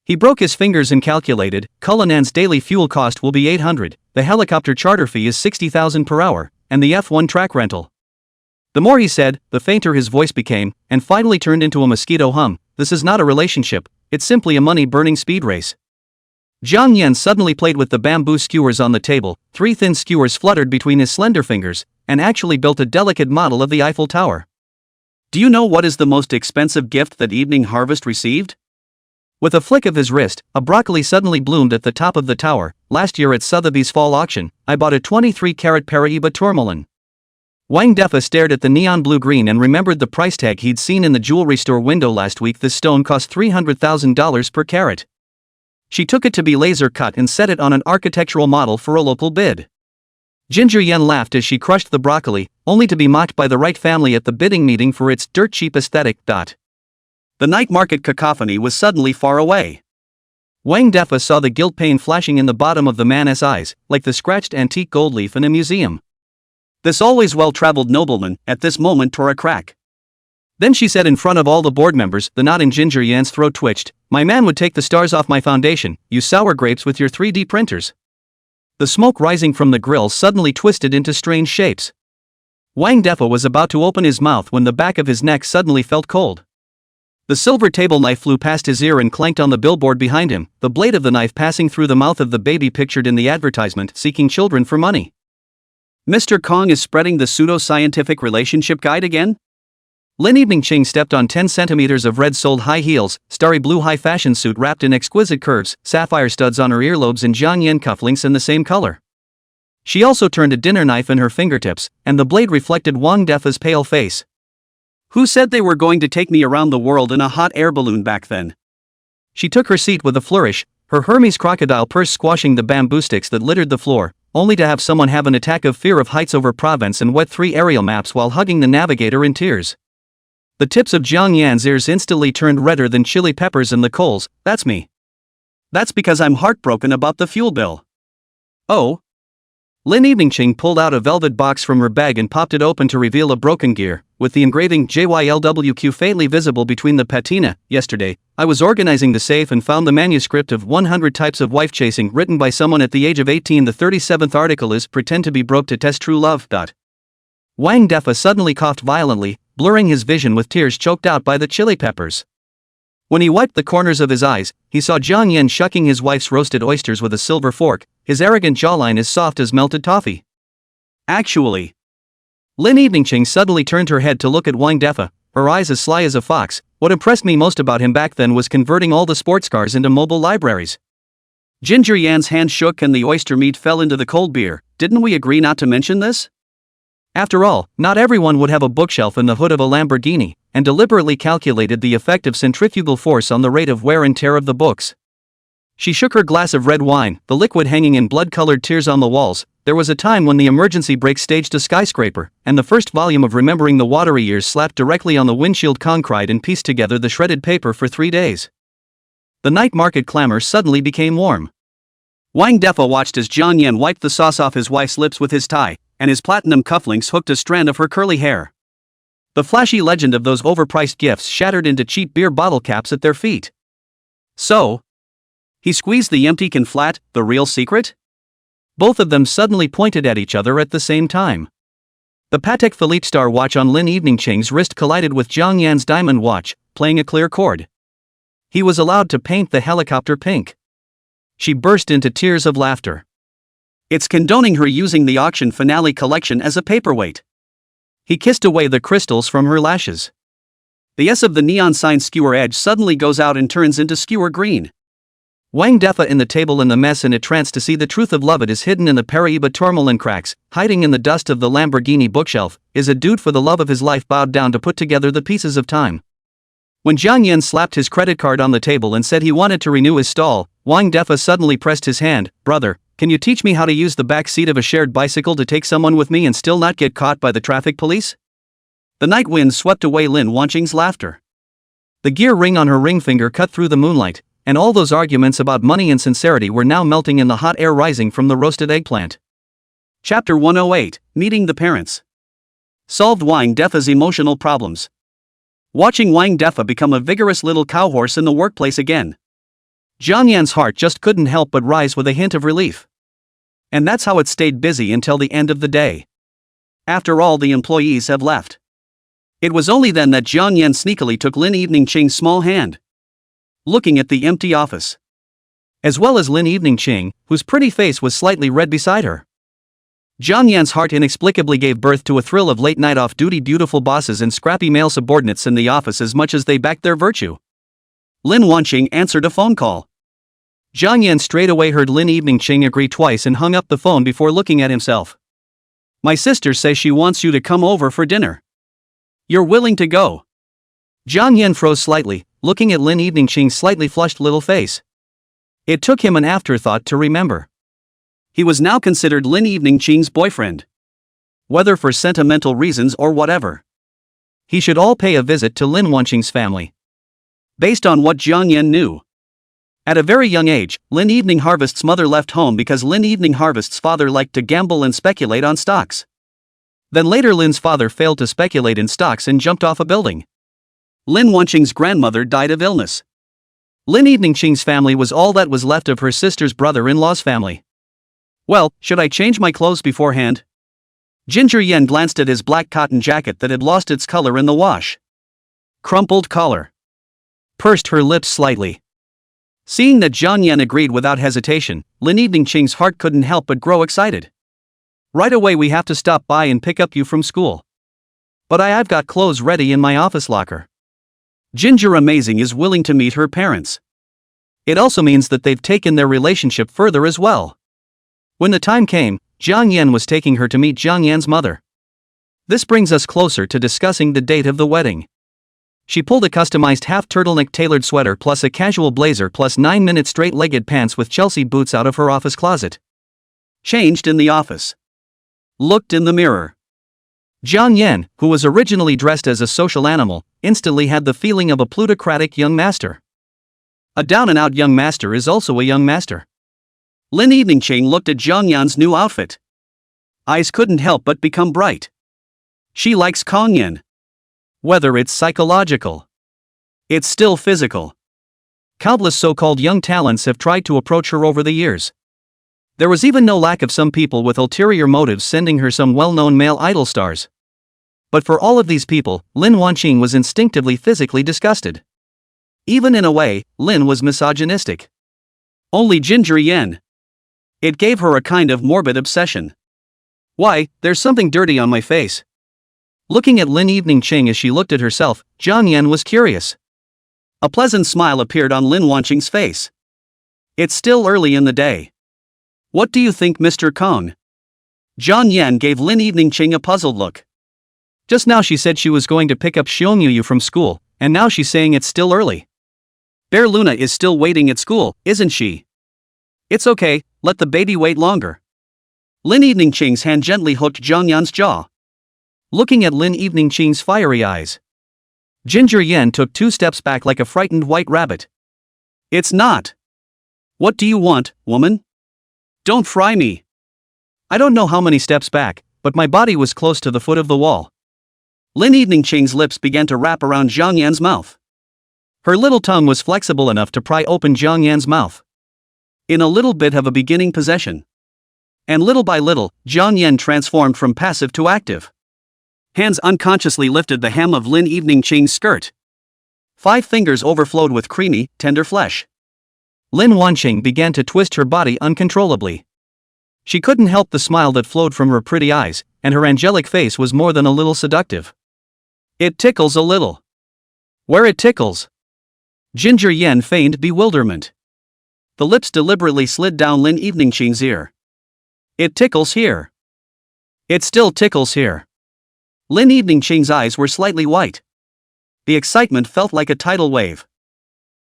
He broke his fingers and calculated, Cullinan's daily fuel cost will be 800, the helicopter charter fee is 60,000 per hour, and the F1 track rental. The more he said, the fainter his voice became, and finally turned into a mosquito hum. This is not a relationship, it's simply a money-burning speed race. Jiang Yan suddenly played with the bamboo skewers on the table. 3 thin skewers fluttered between his slender fingers, and actually built a delicate model of the Eiffel Tower. Do you know what is the most expensive gift that Evening Harvest received? With a flick of his wrist, a broccoli suddenly bloomed at the top of the tower. Last year at Sotheby's fall auction, I bought a 23-carat Paraiba tourmaline. Wang Defa stared at the neon blue-green and remembered the price tag he'd seen in the jewelry store window last week. This stone cost $300,000 per carat. She took it to be laser cut and set it on an architectural model for a local bid. Ginger Yen laughed as she crushed the broccoli, only to be mocked by the right family at the bidding meeting for its dirt-cheap aesthetic. The night market cacophony was suddenly far away. Wang Defa saw the gilt pain flashing in the bottom of the man's eyes, like the scratched antique gold leaf in a museum. This always well-traveled nobleman, at this moment tore a crack. Then she said in front of all the board members, the knot in Ginger Yan's throat twitched, "My man would take the stars off my foundation, use sour grapes with your 3D printers." The smoke rising from the grill suddenly twisted into strange shapes. Wang Defa was about to open his mouth when the back of his neck suddenly felt cold. The silver table knife flew past his ear and clanked on the billboard behind him, the blade of the knife passing through the mouth of the baby pictured in the advertisement, seeking children for money. Mr. Kong is spreading the pseudo-scientific relationship guide again? Lin Evening Ching stepped on 10 centimeters of red-soled high heels, starry blue high-fashion suit wrapped in exquisite curves, sapphire studs on her earlobes and Jiang Yan cufflinks in the same color. She also turned a dinner knife in her fingertips, and the blade reflected Wang Defa's pale face. Who said they were going to take me around the world in a hot air balloon back then? She took her seat with a flourish, her Hermes crocodile purse squashing the bamboo sticks that littered the floor, only to have someone have an attack of fear of heights over Provence and wet 3 aerial maps while hugging the navigator in tears. The tips of Jiang Yan's ears instantly turned redder than chili peppers in the coals. "That's me." "That's because I'm heartbroken about the fuel bill." "Oh?" Lin Evening Ching pulled out a velvet box from her bag and popped it open to reveal a broken gear, with the engraving JYLWQ faintly visible between the patina. "Yesterday, I was organizing the safe and found the manuscript of 100 Types of Wife Chasing written by someone at the age of 18. The 37th article is Pretend to be broke to test true love. Wang Defa suddenly coughed violently, blurring his vision with tears choked out by the chili peppers. When he wiped the corners of his eyes, he saw Jiang Yan shucking his wife's roasted oysters with a silver fork, his arrogant jawline as soft as melted toffee. "Actually..." Lin Evening Ching suddenly turned her head to look at Wang Defa, her eyes as sly as a fox. "What impressed me most about him back then was converting all the sports cars into mobile libraries." Ginger Yan's hand shook and the oyster meat fell into the cold beer. "Didn't we agree not to mention this?" After all, not everyone would have a bookshelf in the hood of a Lamborghini, and deliberately calculated the effect of centrifugal force on the rate of wear and tear of the books. She shook her glass of red wine, the liquid hanging in blood-colored tears on the walls. There was a time when the emergency brake staged a skyscraper, and the first volume of Remembering the Watery Years slapped directly on the windshield concrete and pieced together the shredded paper for 3 days. The night market clamor suddenly became warm. Wang Defa watched as Jiang Yan wiped the sauce off his wife's lips with his tie, and his platinum cufflinks hooked a strand of her curly hair. The flashy legend of those overpriced gifts shattered into cheap beer bottle caps at their feet. "So?" He squeezed the empty can flat. "The real secret?" Both of them suddenly pointed at each other at the same time. The Patek Philippe star watch on Lin Evening Ching's wrist collided with Jiang Yan's diamond watch, playing a clear chord. He was allowed to paint the helicopter pink. She burst into tears of laughter. "It's condoning her using the auction finale collection as a paperweight." He kissed away the crystals from her lashes. The S of the neon sign skewer edge suddenly goes out and turns into skewer green. Wang Defa in the table in the mess in a trance to see the truth of love. It is hidden in the Paraiba tourmaline cracks, hiding in the dust of the Lamborghini bookshelf. Is a dude for the love of his life bowed down to put together the pieces of time. When Jiang Yan slapped his credit card on the table and said he wanted to renew his stall, Wang Defa suddenly pressed his hand. "Brother, can you teach me how to use the back seat of a shared bicycle to take someone with me and still not get caught by the traffic police?" The night wind swept away Lin Wanqing's laughter. The gear ring on her ring finger cut through the moonlight, and all those arguments about money and sincerity were now melting in the hot air rising from the roasted eggplant. Chapter 108, Meeting the Parents. Solved Wang Defa's emotional problems. Watching Wang Defa become a vigorous little cowhorse in the workplace again. Jiang Yan's heart just couldn't help but rise with a hint of relief. And that's how it stayed busy until the end of the day. After all the employees have left. It was only then that Jiang Yan sneakily took Lin Evening Ching's small hand. Looking at the empty office. As well as Lin Evening Ching, whose pretty face was slightly red beside her. Jiang Yan's heart inexplicably gave birth to a thrill of late-night off-duty beautiful bosses and scrappy male subordinates in the office as much as they backed their virtue. Lin Wanqing answered a phone call. Jiang Yan straightaway heard Lin Evening Ching agree twice and hung up the phone before looking at himself. My sister says she wants you to come over for dinner. You're willing to go? Jiang Yan froze slightly, looking at Lin Evening Ching's slightly flushed little face. It took him an afterthought to remember. He was now considered Lin Evening Ching's boyfriend. Whether for sentimental reasons or whatever. He should all pay a visit to Lin Wanqing's family. Based on what Jiang Yan knew. At a very young age, Lin Evening Harvest's mother left home because Lin Evening Harvest's father liked to gamble and speculate on stocks. Then later Lin's father failed to speculate in stocks and jumped off a building. Lin Wanqing's grandmother died of illness. Lin Evening Ching's family was all that was left of her sister's brother-in-law's family. Well, should I change my clothes beforehand? Ginger Yen glanced at his black cotton jacket that had lost its color in the wash. Crumpled collar. Pursed her lips slightly. Seeing that Jiang Yan agreed without hesitation, Lin Evening Ching's heart couldn't help but grow excited. Right away we have to stop by and pick up you from school. But I've got clothes ready in my office locker. Ginger Amazing is willing to meet her parents. It also means that they've taken their relationship further as well. When the time came, Jiang Yan was taking her to meet Jiang Yan's mother. This brings us closer to discussing the date of the wedding. She pulled a customized half-turtleneck tailored sweater plus a casual blazer plus 9-minute straight-legged pants with Chelsea boots out of her office closet. Changed in the office. Looked in the mirror. Jiang Yan, who was originally dressed as a social animal, instantly had the feeling of a plutocratic young master. A down-and-out young master is also a young master. Lin Evening Ching looked at Jiang Yan's new outfit. Eyes couldn't help but become bright. She likes Kong Yan. Whether it's psychological, it's still physical. Countless so-called young talents have tried to approach her over the years. There was even no lack of some people with ulterior motives sending her some well-known male idol stars. But for all of these people, Lin Wanqing was instinctively physically disgusted. Even in a way, Lin was misogynistic. Only Ginger Yen. It gave her a kind of morbid obsession. Why, there's something dirty on my face. Looking at Lin Evening Ching as she looked at herself, Jiang Yan was curious. A pleasant smile appeared on Lin Wanqing's face. It's still early in the day. What do you think, Mr. Kong? Jiang Yan gave Lin Evening Ching a puzzled look. Just now she said she was going to pick up Xiongyu from school, and now she's saying it's still early. Bear Luna is still waiting at school, isn't she? It's okay, let the baby wait longer. Lin Evening Ching's hand gently hooked Jiang Yan's jaw. Looking at Lin Evening Ching's fiery eyes. Ginger Yen took 2 steps back like a frightened white rabbit. It's not. What do you want, woman? Don't fry me. I don't know how many steps back, but my body was close to the foot of the wall. Lin Evening Ching's lips began to wrap around Jiang Yan's mouth. Her little tongue was flexible enough to pry open Jiang Yan's mouth. In a little bit of a beginning possession. And little by little, Jiang Yan transformed from passive to active. Hands unconsciously lifted the hem of Lin Evening Ching's skirt. 5 fingers overflowed with creamy, tender flesh. Lin Wanqing began to twist her body uncontrollably. She couldn't help the smile that flowed from her pretty eyes, and her angelic face was more than a little seductive. It tickles a little. Where it tickles. Ginger Yen feigned bewilderment. The lips deliberately slid down Lin Evening Ching's ear. It tickles here. It still tickles here. Lin Evening Ching's eyes were slightly white. The excitement felt like a tidal wave.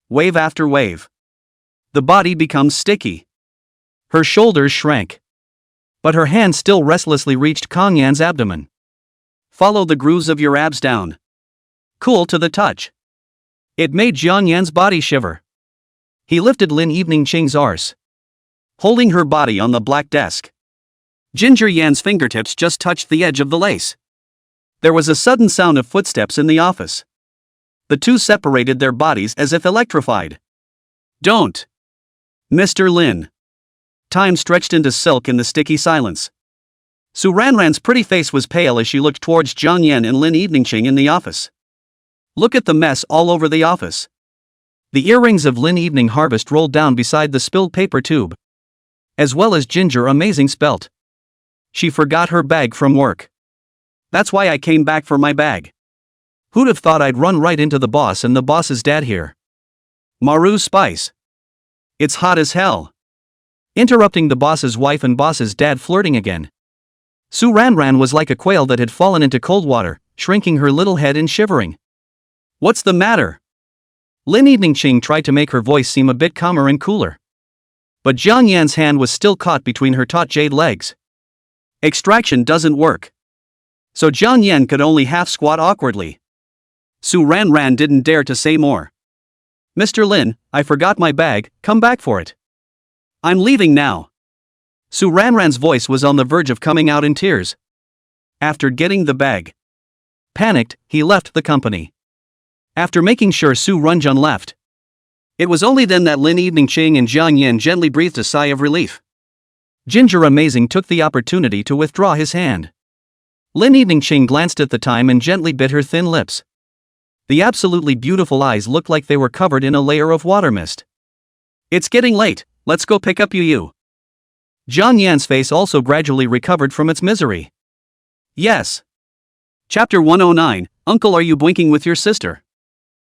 Wave after wave. The body becomes sticky. Her shoulders shrank. But her hand still restlessly reached Kong Yan's abdomen. Follow the grooves of your abs down. Cool to the touch. It made Jiang Yan's body shiver. He lifted Lin Evening Ching's arse. Holding her body on the black desk. Ginger Yan's fingertips just touched the edge of the lace. There was a sudden sound of footsteps in the office. The two separated their bodies as if electrified. Don't. Mr. Lin. Time stretched into silk in the sticky silence. Su Ranran's pretty face was pale as she looked towards Jiang Yan and Lin Eveningching in the office. Look at the mess all over the office. The earrings of Lin Evening Harvest rolled down beside the spilled paper tube. As well as Ginger Amazing spelt. She forgot her bag from work. That's why I came back for my bag. Who'd have thought I'd run right into the boss and the boss's dad here? Maru Spice. It's hot as hell. Interrupting the boss's wife and boss's dad flirting again. Su Ranran was like a quail that had fallen into cold water, shrinking her little head and shivering. What's the matter? Lin Eveningching tried to make her voice seem a bit calmer and cooler. But Jiang Yan's hand was still caught between her taut jade legs. Extraction doesn't work. So Jiang Yan could only half squat awkwardly. Su Ranran didn't dare to say more. Mr. Lin, I forgot my bag, come back for it. I'm leaving now. Su Ranran's voice was on the verge of coming out in tears. After getting the bag. Panicked, he left the company. After making sure Su Runjun left. It was only then that Lin Eveningching and Jiang Yan gently breathed a sigh of relief. Ginger Amazing took the opportunity to withdraw his hand. Lin Eveningching glanced at the time and gently bit her thin lips. The absolutely beautiful eyes looked like they were covered in a layer of water mist. It's getting late, let's go pick up Yu. Jiang Yan's face also gradually recovered from its misery. Yes. Chapter 109, Uncle, are you blinking with your sister?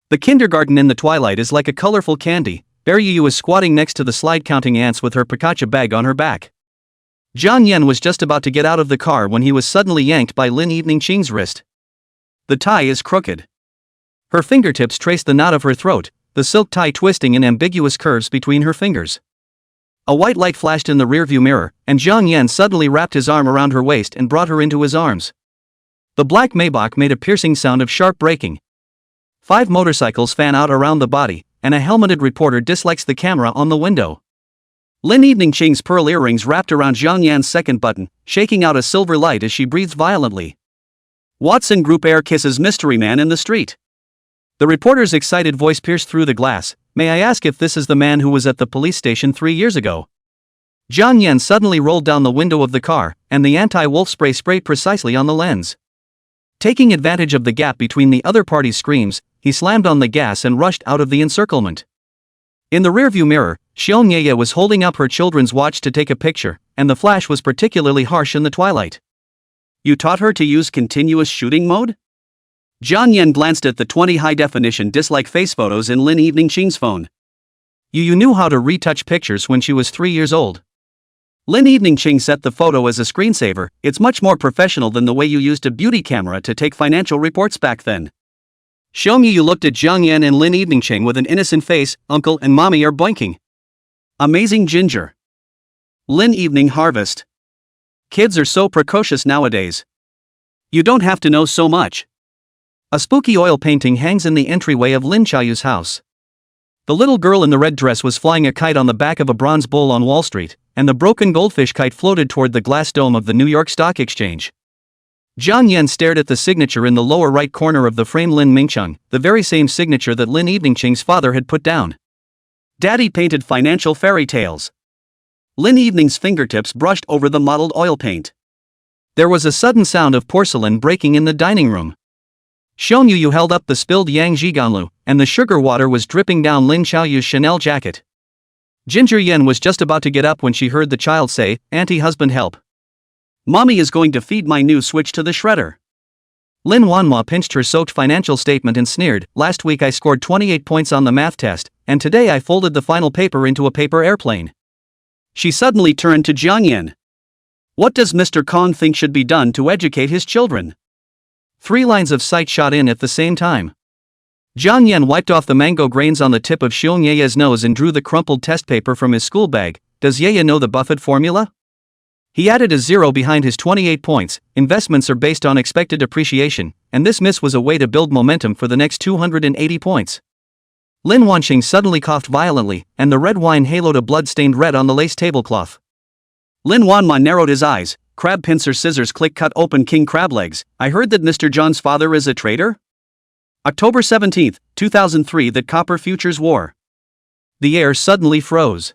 The kindergarten in the twilight is like a colorful candy. Bear Yu is squatting next to the slide counting ants with her Pikachu bag on her back. Jiang Yan was just about to get out of the car when he was suddenly yanked by Lin Eveningching's wrist. The tie is crooked. Her fingertips traced the knot of her throat, the silk tie twisting in ambiguous curves between her fingers. A white light flashed in the rearview mirror, and Jiang Yan suddenly wrapped his arm around her waist and brought her into his arms. The black Maybach made a piercing sound of sharp braking. 5 motorcycles fan out around the body, and a helmeted reporter dislikes the camera on the window. Lin Eveningching's pearl earrings wrapped around Jiang Yan's second button, shaking out a silver light as she breathes violently. Watson Group air kisses mystery man in the street. The reporter's excited voice pierced through the glass. May I ask if this is the man who was at the police station 3 years ago? Jiang Yan suddenly rolled down the window of the car, and the anti-wolf spray sprayed precisely on the lens. Taking advantage of the gap between the other party's screams, he slammed on the gas and rushed out of the encirclement. In the rearview mirror, Xiong Ye was holding up her children's watch to take a picture, and the flash was particularly harsh in the twilight. You taught her to use continuous shooting mode? Jiang Yan glanced at the 20 high-definition dislike face photos in Lin Eveningching's phone. You knew how to retouch pictures when she was 3 years old. Lin Eveningching set the photo as a screensaver. It's much more professional than the way you used a beauty camera to take financial reports back then. Xiongyu looked at Jiang Yan and Lin Eveningching with an innocent face. Uncle and Mommy are blinking. Amazing Ginger. Lin Evening Harvest. Kids are so precocious nowadays. You don't have to know so much. A spooky oil painting hangs in the entryway of Lin Chaoyu's house. The little girl in the red dress was flying a kite on the back of a bronze bull on Wall Street, and the broken goldfish kite floated toward the glass dome of the New York Stock Exchange. Jiang Yan stared at the signature in the lower right corner of the frame. Lin Mingcheng, the very same signature that Lin Eveningching's father had put down. Daddy painted financial fairy tales. Lin Evening's fingertips brushed over the mottled oil paint. There was a sudden sound of porcelain breaking in the dining room. Xiong Yu held up the spilled Yang Zhiganlu, and the sugar water was dripping down Lin Xiaoyu's Chanel jacket. Ginger Yen was just about to get up when she heard the child say, "Auntie, husband, help. Mommy is going to feed my new Switch to the shredder." Lin Wanhua pinched her soaked financial statement and sneered, "Last week I scored 28 points on the math test, and today I folded the final paper into a paper airplane." She suddenly turned to Jiang Yan. What does Mr. Kong think should be done to educate his children? 3 lines of sight shot in at the same time. Jiang Yan wiped off the mango grains on the tip of Xiong Ye's nose and drew the crumpled test paper from his school bag. Does Ye know the Buffett formula? He added a 0 behind his 28 points. Investments are based on expected appreciation, and this miss was a way to build momentum for the next 280 points. Lin Wanqing suddenly coughed violently, and the red wine haloed a blood-stained red on the lace tablecloth. Lin Wanma narrowed his eyes. Crab pincer scissors click cut open king crab legs. I heard that Mr. John's father is a traitor? October 17, 2003. That Copper Futures War. The air suddenly froze.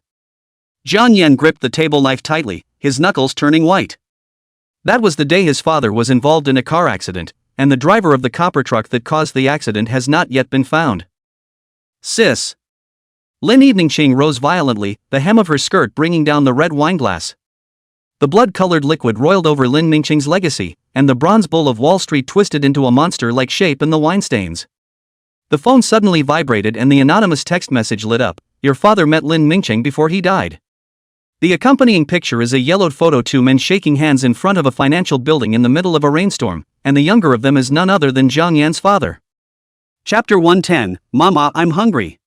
Jiang Yan gripped the table knife tightly, his knuckles turning white. That was the day his father was involved in a car accident, and the driver of the copper truck that caused the accident has not yet been found. Sis. Lin Eveningching rose violently, the hem of her skirt bringing down the red wine glass. The blood-colored liquid roiled over Lin Mingqing's legacy, and the bronze bull of Wall Street twisted into a monster-like shape in the wine stains. The phone suddenly vibrated and the anonymous text message lit up. Your father met Lin Mingqing before he died. The accompanying picture is a yellowed photo, two men shaking hands in front of a financial building in the middle of a rainstorm, and the younger of them is none other than Zhang Yan's father. Chapter 110, Mama, I'm hungry.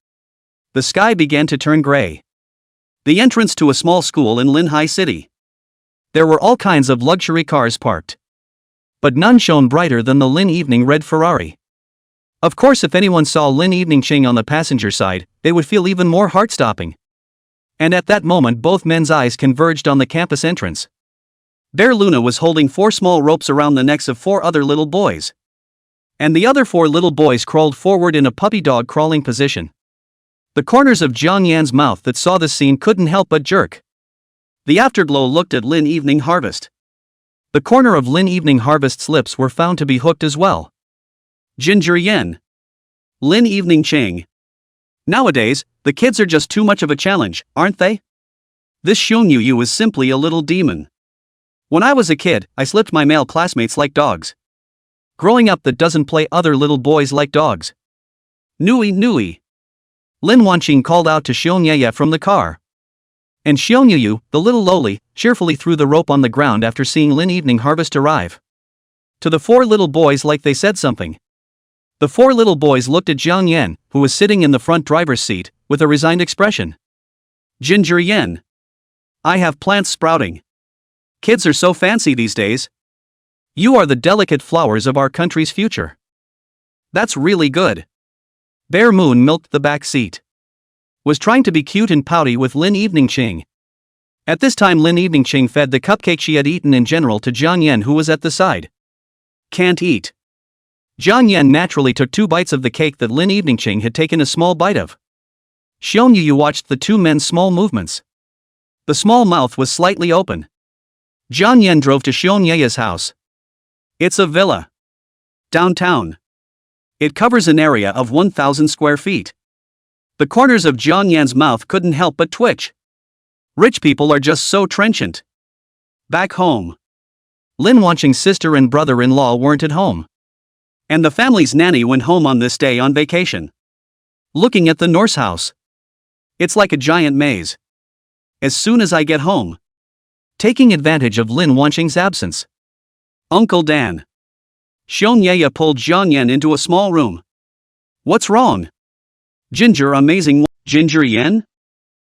The sky began to turn gray. The entrance to a small school in Linhai City. There were all kinds of luxury cars parked. But none shone brighter than the Lin Evening red Ferrari. Of course, if anyone saw Lin Eveningching on the passenger side, they would feel even more heart-stopping. And at that moment both men's eyes converged on the campus entrance. There Luna was holding 4 small ropes around the necks of 4 other little boys. And the other 4 little boys crawled forward in a puppy dog crawling position. The corners of Zhang Yan's mouth that saw this scene couldn't help but jerk. The afterglow looked at Lin Evening Harvest. The corner of Lin Evening Harvest's lips were found to be hooked as well. Ginger Yen. Lin Eveningching. Nowadays, the kids are just too much of a challenge, aren't they? This Xiongyu is simply a little demon. When I was a kid, I slipped my male classmates like dogs. Growing up that doesn't play other little boys like dogs. Nui Nui. Lin Wanqing called out to Xiongyu from the car. And Xiongyu, the little lowly, cheerfully threw the rope on the ground after seeing Lin Evening Harvest arrive. To the 4 little boys like they said something. The 4 little boys looked at Zhang Yan, who was sitting in the front driver's seat, with a resigned expression. Ginger Yen. I have plants sprouting. Kids are so fancy these days. You are the delicate flowers of our country's future. That's really good. Bear Moon milked the back seat. Was trying to be cute and pouty with Lin Eveningching. At this time Lin Eveningching fed the cupcake she had eaten in general to Zhang Yan, who was at the side. Can't eat. Zhang Yan naturally took 2 bites of the cake that Lin Eveningching had taken a small bite of. Xiongyu watched the 2 men's small movements. The small mouth was slightly open. Zhang Yan drove to Xiongya's house. It's a villa. Downtown. It covers an area of 1,000 square feet. The corners of Zhang Yan's mouth couldn't help but twitch. Rich people are just so trenchant. Back home. Lin Wanqing's sister and brother-in-law weren't at home. And the family's nanny went home on this day on vacation. Looking at the Norse house. It's like a giant maze. As soon as I get home. Taking advantage of Lin Wanqing's absence. Uncle Dan. Xiongyu pulled Zhang Yan into a small room. What's wrong? Ginger Amazing. Ginger Yen?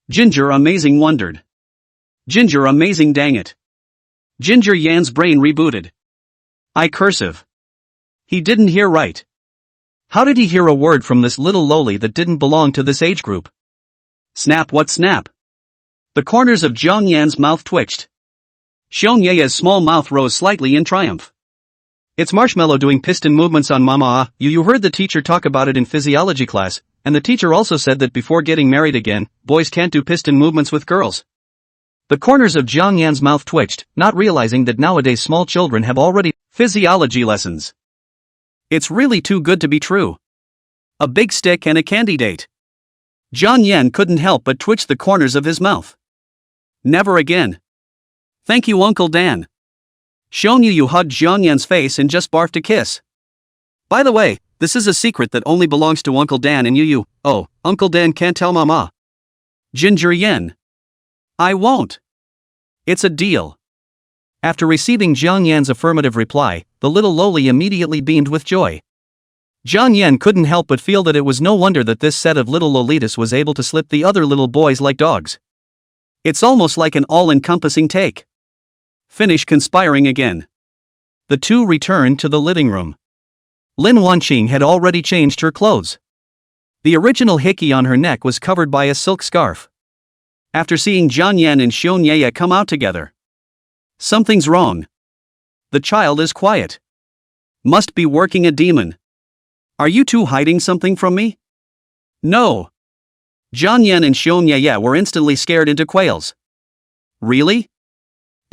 Ginger Amazing wondered. Ginger Amazing, dang it. Ginger Yan's brain rebooted. I cursive. He didn't hear right. How did he hear a word from this little lowly that didn't belong to this age group? Snap, what snap? The corners of Zhang Yan's mouth twitched. Xiongya's small mouth rose slightly in triumph. It's Marshmallow doing piston movements on Mama. You heard the teacher talk about it in physiology class, and the teacher also said that before getting married again, boys can't do piston movements with girls. The corners of Zhang Yan's mouth twitched, not realizing that nowadays small children have already physiology lessons. It's really too good to be true. A big stick and a candy date. Zhang Yan couldn't help but twitch the corners of his mouth. Never again. Thank you, Uncle Dan. Xiongyu hugged Zhang Yan's face and just barfed a kiss. By the way, this is a secret that only belongs to Uncle Dan and Yu. Oh, Uncle Dan can't tell Mama. Ginger Yen. I won't. It's a deal. After receiving Zhang Yan's affirmative reply, the little lowly immediately beamed with joy. Zhang Yan couldn't help but feel that it was no wonder that this set of little lolitas was able to slip the other little boys like dogs. It's almost like an all-encompassing take. Finish conspiring again. The 2 returned to the living room. Lin Wanqing had already changed her clothes. The original hickey on her neck was covered by a silk scarf. After seeing Zhang Yan and Xiongyu come out together. Something's wrong. The child is quiet. Must be working a demon. Are you 2 hiding something from me? No. Zhang Yan and Xiongyu were instantly scared into quails. Really?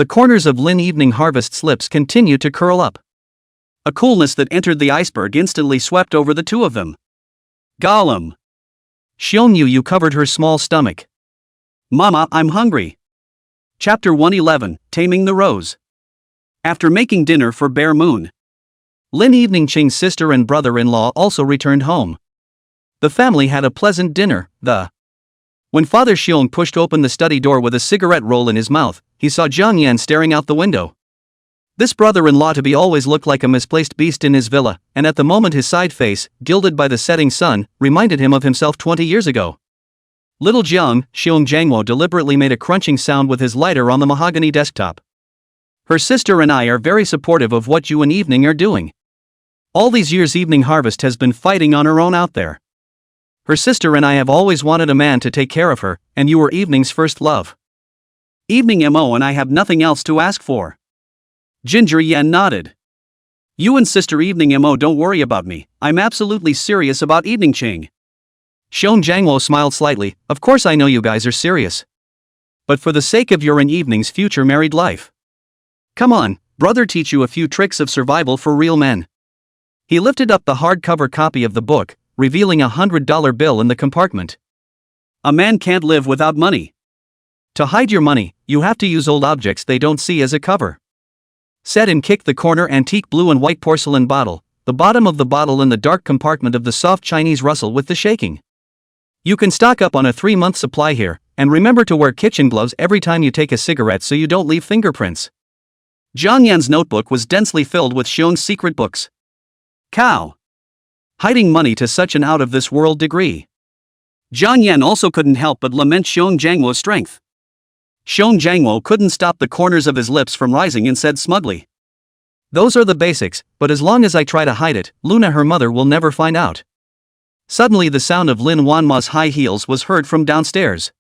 The corners of Lin Evening Harvest's lips continued to curl up. A coolness that entered the iceberg instantly swept over the two of them. Gollum. Xiong Yu covered her small stomach. Mama, I'm hungry. Chapter 111, Taming the Rose. After making dinner for Bear Moon, Lin Evening Ching's sister and brother-in-law also returned home. The family had a pleasant dinner. When Father Xiong pushed open the study door with a cigarette roll in his mouth, he saw Jiang Yan staring out the window. This brother-in-law to be always looked like a misplaced beast in his villa, and at the moment his side face, gilded by the setting sun, reminded him of himself 20 years ago. Little Jiang, Xiong Jiangwo deliberately made a crunching sound with his lighter on the mahogany desktop. Her sister and I are very supportive of what you and Evening are doing. All these years Evening Harvest has been fighting on her own out there. Her sister and I have always wanted a man to take care of her, and you were Evening's first love. Evening Mo and I have nothing else to ask for. Ginger Yan nodded. You and Sister Evening Mo don't worry about me, I'm absolutely serious about Evening Ching. Xiong Jiangwo smiled slightly. Of course I know you guys are serious. But for the sake of your and Evening's future married life. Come on, brother, teach you a few tricks of survival for real men. He lifted up the hardcover copy of the book, revealing $100 bill in the compartment. A man can't live without money. To hide your money, you have to use old objects they don't see as a cover. Said and kicked the corner antique blue and white porcelain bottle, the bottom of the bottle in the dark compartment of the soft Chinese rustle with the shaking. You can stock up on a 3-month supply here, and remember to wear kitchen gloves every time you take a cigarette so you don't leave fingerprints. Jiang Yan's notebook was densely filled with Xiong's secret books. Cow. Hiding money to such an out-of-this-world degree. Jiang Yan also couldn't help but lament Xiong Jiangwo's strength. Xiong Jiangwo couldn't stop the corners of his lips from rising and said smugly. Those are the basics, but as long as I try to hide it, Luna her mother will never find out. Suddenly the sound of Lin Wanma's high heels was heard from downstairs.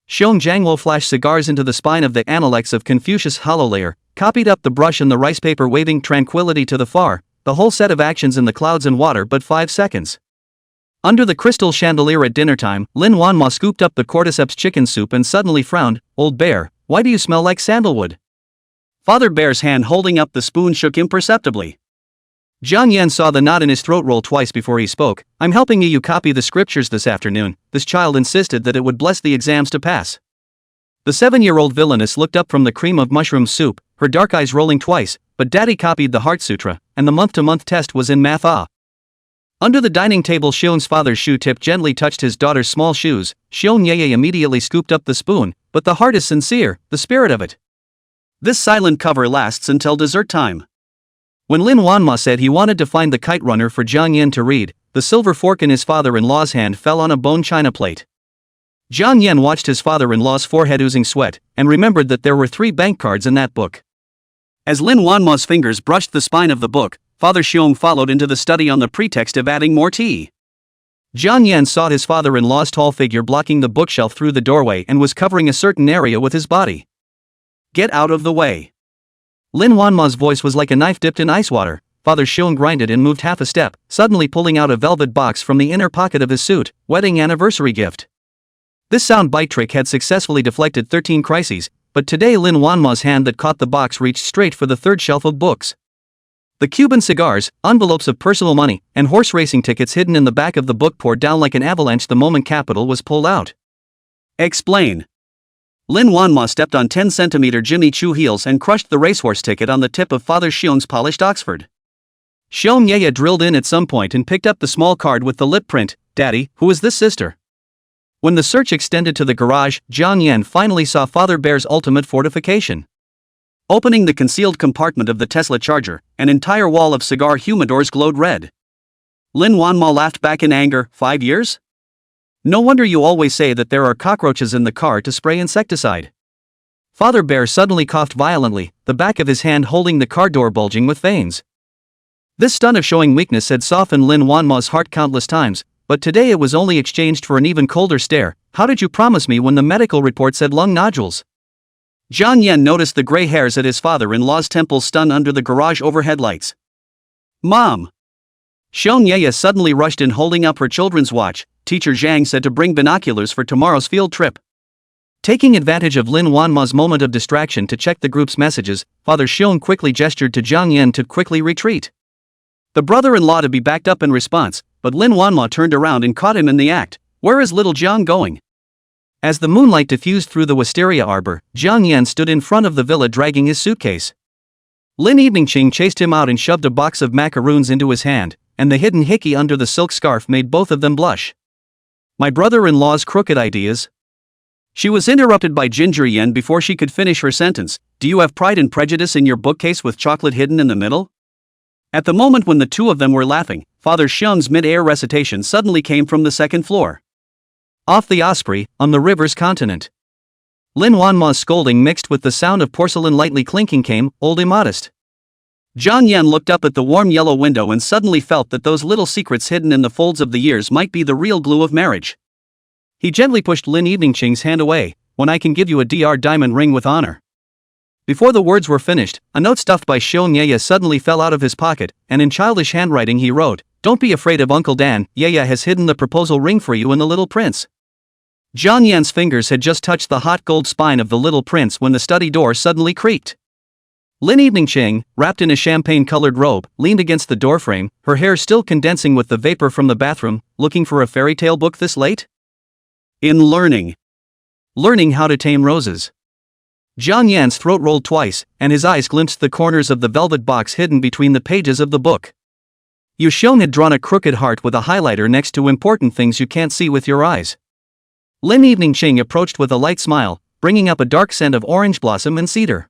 Xiong Jiangwo flashed cigars into the spine of the Analects of Confucius hollow layer, copied up the brush and the rice paper waving tranquility to the far, the whole set of actions in the clouds and water but 5 seconds. Under the crystal chandelier at dinner time, Lin Wanma scooped up the cordyceps chicken soup and suddenly frowned. Old bear, why do you smell like sandalwood? Father Bear's hand holding up the spoon shook imperceptibly. Jiang Yan saw the knot in his throat roll twice before he spoke. I'm helping you copy the scriptures this afternoon. This child insisted that it would bless the exams to pass. The 7-year-old villainess looked up from the cream of mushroom soup, her dark eyes rolling twice, but Daddy copied the Heart Sutra, and the month-to-month test was in math. Under the dining table Xiong's father's shoe tip gently touched his daughter's small shoes. Xiong Yeye immediately scooped up the spoon, but the heart is sincere, the spirit of it. This silent cover lasts until dessert time. When Lin Wanma said he wanted to find the kite runner for Jiang Yan to read, the silver fork in his father-in-law's hand fell on a bone china plate. Jiang Yan watched his father-in-law's forehead oozing sweat, and remembered that there were 3 bank cards in that book. As Lin Wanma's fingers brushed the spine of the book, Father Xiong followed into the study on the pretext of adding more tea. Jiang Yan saw his father-in-law's tall figure blocking the bookshelf through the doorway and was covering a certain area with his body. Get out of the way. Lin Wanma's voice was like a knife dipped in ice water. Father Xiong grinded and moved half a step, suddenly pulling out a velvet box from the inner pocket of his suit. Wedding anniversary gift. This sound bite trick had successfully deflected 13 crises, but today Lin Wanma's hand that caught the box reached straight for the 3rd shelf of books. The Cuban cigars, envelopes of personal money, and horse racing tickets hidden in the back of the book poured down like an avalanche the moment capital was pulled out. Explain. Lin Wanma stepped on 10-centimeter Jimmy Choo heels and crushed the racehorse ticket on the tip of Father Xiong's polished Oxford. Xiong Yeye drilled in at some point and picked up the small card with the lip print. Daddy, who is this sister? When the search extended to the garage, Jiang Yan finally saw Father Bear's ultimate fortification. Opening the concealed compartment of the Tesla charger, an entire wall of cigar humidors glowed red. Lin Wanma laughed back in anger. 5 years? No wonder you always say that there are cockroaches in the car to spray insecticide. Father Bear suddenly coughed violently, the back of his hand holding the car door bulging with veins. This stunt of showing weakness had softened Lin Wanma's heart countless times, but today it was only exchanged for an even colder stare. How did you promise me when the medical report said lung nodules? Jiang Yan noticed the gray hairs at his father-in-law's temples stun under the garage overhead lights. Mom! Xiong Yeye suddenly rushed in holding up her children's watch. Teacher Zhang said to bring binoculars for tomorrow's field trip. Taking advantage of Lin Wanma's moment of distraction to check the group's messages, Father Xiong quickly gestured to Jiang Yan to quickly retreat. The brother-in-law to be backed up in response, but Lin Wanma turned around and caught him in the act. "Where is little Jiang going?" As the moonlight diffused through the wisteria arbor, Jiang Yan stood in front of the villa dragging his suitcase. Lin Eveningqing chased him out and shoved a box of macaroons into his hand, and the hidden hickey under the silk scarf made both of them blush. "My brother-in-law's crooked ideas." She was interrupted by Ginger Yen before she could finish her sentence. "Do you have Pride and Prejudice in your bookcase with chocolate hidden in the middle?" At the moment when the two of them were laughing, Father Xiong's mid-air recitation suddenly came from the second floor. "Off the Osprey, on the river's continent." Lin Wanma's scolding mixed with the sound of porcelain lightly clinking came, "Old immodest." Jiang Yan looked up at the warm yellow window and suddenly felt that those little secrets hidden in the folds of the years might be the real glue of marriage. He gently pushed Lin Eveningqing's hand away. "When I can give you a DR diamond ring with honor." Before the words were finished, a note stuffed by Xiong Yaya suddenly fell out of his pocket, and in childish handwriting he wrote, "Don't be afraid of Uncle Dan, Yaya has hidden the proposal ring for you in the little prince." Jiang Yan's fingers had just touched the hot gold spine of the little prince when the study door suddenly creaked. Lin Eveningqing, wrapped in a champagne-colored robe, leaned against the doorframe, her hair still condensing with the vapor from the bathroom. "Looking for a fairy tale book this late?" "In learning how to tame roses." Jiang Yan's throat rolled twice, and his eyes glimpsed the corners of the velvet box hidden between the pages of the book. Yu Xiong had drawn a crooked heart with a highlighter next to important things you can't see with your eyes. Lin Eveningqing approached with a light smile, bringing up a dark scent of orange blossom and cedar.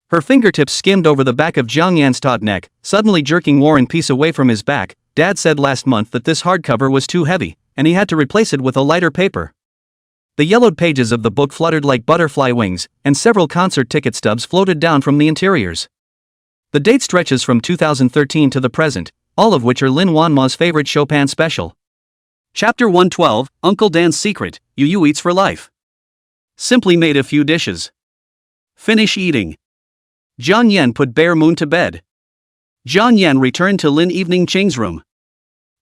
Her fingertips skimmed over the back of Jiang Yan's taut neck, suddenly jerking War and Peace away from his back. "Dad said last month that this hardcover was too heavy, and he had to replace it with a lighter paper." The yellowed pages of the book fluttered like butterfly wings, and several concert ticket stubs floated down from the interiors. The date stretches from 2013 to the present, all of which are Lin Wanma's favorite Chopin special. Chapter 112, Uncle Dan's Secret, Yu Eats for Life. Simply made a few dishes. Finish eating. Jiang Yan put Bear Moon to bed. Jiang Yan returned to Lin Eveningqing's room.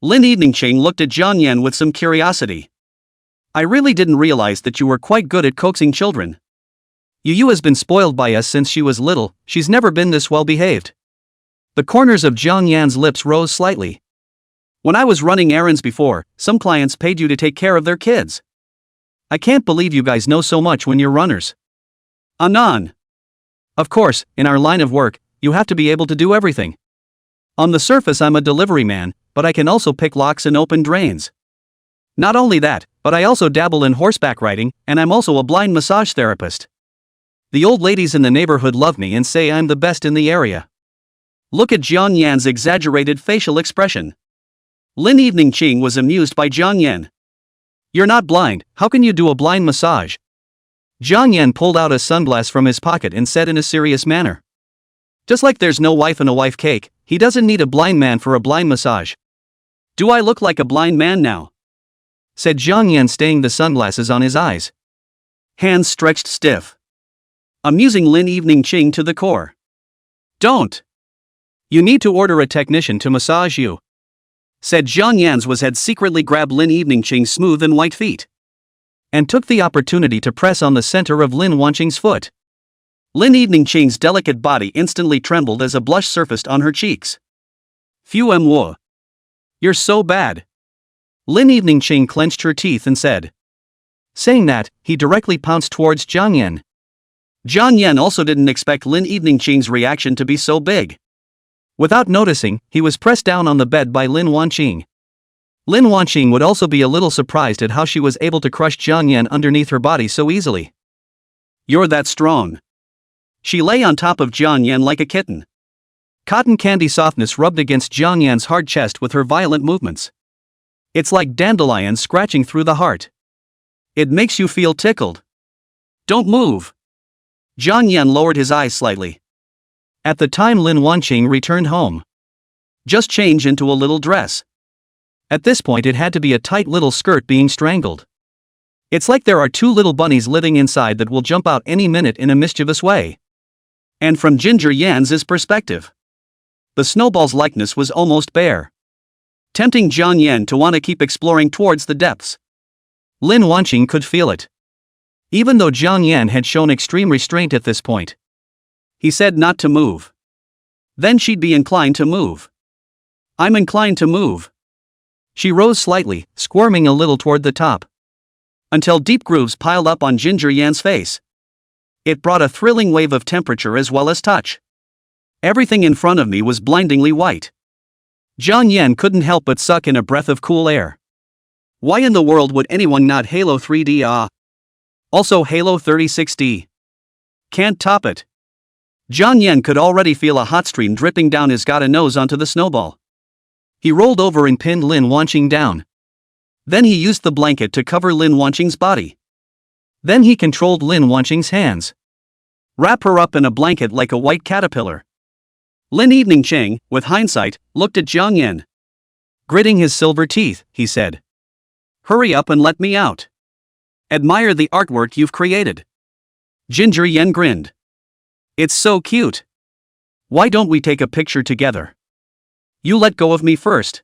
Lin Eveningqing looked at Jiang Yan with some curiosity. "I really didn't realize that you were quite good at coaxing children. Yu has been spoiled by us since she was little, she's never been this well behaved." The corners of Jiang Yan's lips rose slightly. "When I was running errands before, some clients paid you to take care of their kids. I can't believe you guys know so much when you're runners." "Anon. Of course, in our line of work, you have to be able to do everything. On the surface I'm a delivery man, but I can also pick locks and open drains. Not only that, but I also dabble in horseback riding, and I'm also a blind massage therapist. The old ladies in the neighborhood love me and say I'm the best in the area." Look at Jiang Yan's exaggerated facial expression. Lin Eveningqing was amused by Jiang Yan. "You're not blind, how can you do a blind massage?" Jiang Yan pulled out a sunglass from his pocket and said in a serious manner. "Just like there's no wife in a wife cake, he doesn't need a blind man for a blind massage." "Do I look like a blind man now?" said Jiang Yan, staying the sunglasses on his eyes. Hands stretched stiff. Amusing Lin Eveningqing to the core. "Don't. You need to order a technician to massage you," said Jiang Yan's was had secretly grabbed Lin Eveningqing's smooth and white feet. And took the opportunity to press on the center of Lin Wanqing's foot. Lin Eveningqing's delicate body instantly trembled as a blush surfaced on her cheeks. "Phew moi. You're so bad." Lin Eveningqing clenched her teeth and said. Saying that, he directly pounced towards Jiang Yan. Jiang Yan also didn't expect Lin Eveningqing's reaction to be so big. Without noticing, he was pressed down on the bed by Lin Wanqing. Lin Wanqing would also be a little surprised at how she was able to crush Jiang Yan underneath her body so easily. "You're that strong." She lay on top of Jiang Yan like a kitten. Cotton candy softness rubbed against Jiang Yan's hard chest with her violent movements. "It's like dandelions scratching through the heart. It makes you feel tickled. Don't move." Jiang Yan lowered his eyes slightly. At the time Lin Wanqing returned home. "Just change into a little dress." At this point it had to be a tight little skirt being strangled. It's like there are two little bunnies living inside that will jump out any minute in a mischievous way. And from Ginger Yan's perspective, the snowball's likeness was almost bare, tempting Jiang Yan to want to keep exploring towards the depths. Lin Wanqing could feel it. even though Jiang Yan had shown extreme restraint at this point. He said not to move. Then she'd be inclined to move. I'm inclined to move. She rose slightly, squirming a little toward the top, until deep grooves piled up on Ginger Yan's face. It brought a thrilling wave of temperature as well as touch. Everything in front of me was blindingly white. Jiang Yan couldn't help but suck in a breath of cool air. Why in the world would anyone not Halo 3D Also Halo 36D. Can't top it. Jiang Yan could already feel a hot stream dripping down his gotta nose onto the snowball. He rolled over and pinned Lin Wanqing down. Then he used the blanket to cover Lin Wanqing's body. Then he controlled Lin Wanqing's hands. Wrap her up in a blanket like a white caterpillar. Lin Evening Cheng, with hindsight, looked at Jiang Yan. Gritting his silver teeth, he said. Hurry up and let me out. Admire the artwork you've created. Ginger Yan grinned. It's so cute. Why don't we take a picture together? You let go of me first.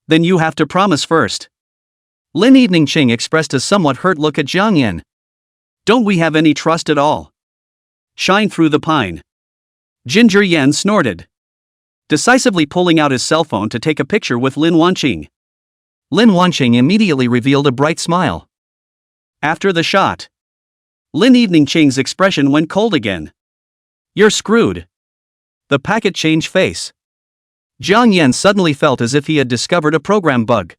Then you have to promise first. Lin Evening Cheng expressed a somewhat hurt look at Jiang Yan. Don't we have any trust at all? Shine through the pine. Ginger Yan snorted, decisively pulling out his cell phone to take a picture with Lin Wanqing. Lin Wanqing immediately revealed a bright smile. After the shot, Lin Evening Cheng's expression went cold again. You're screwed. The packet changed face. Jiang Yan suddenly felt as if he had discovered a program bug.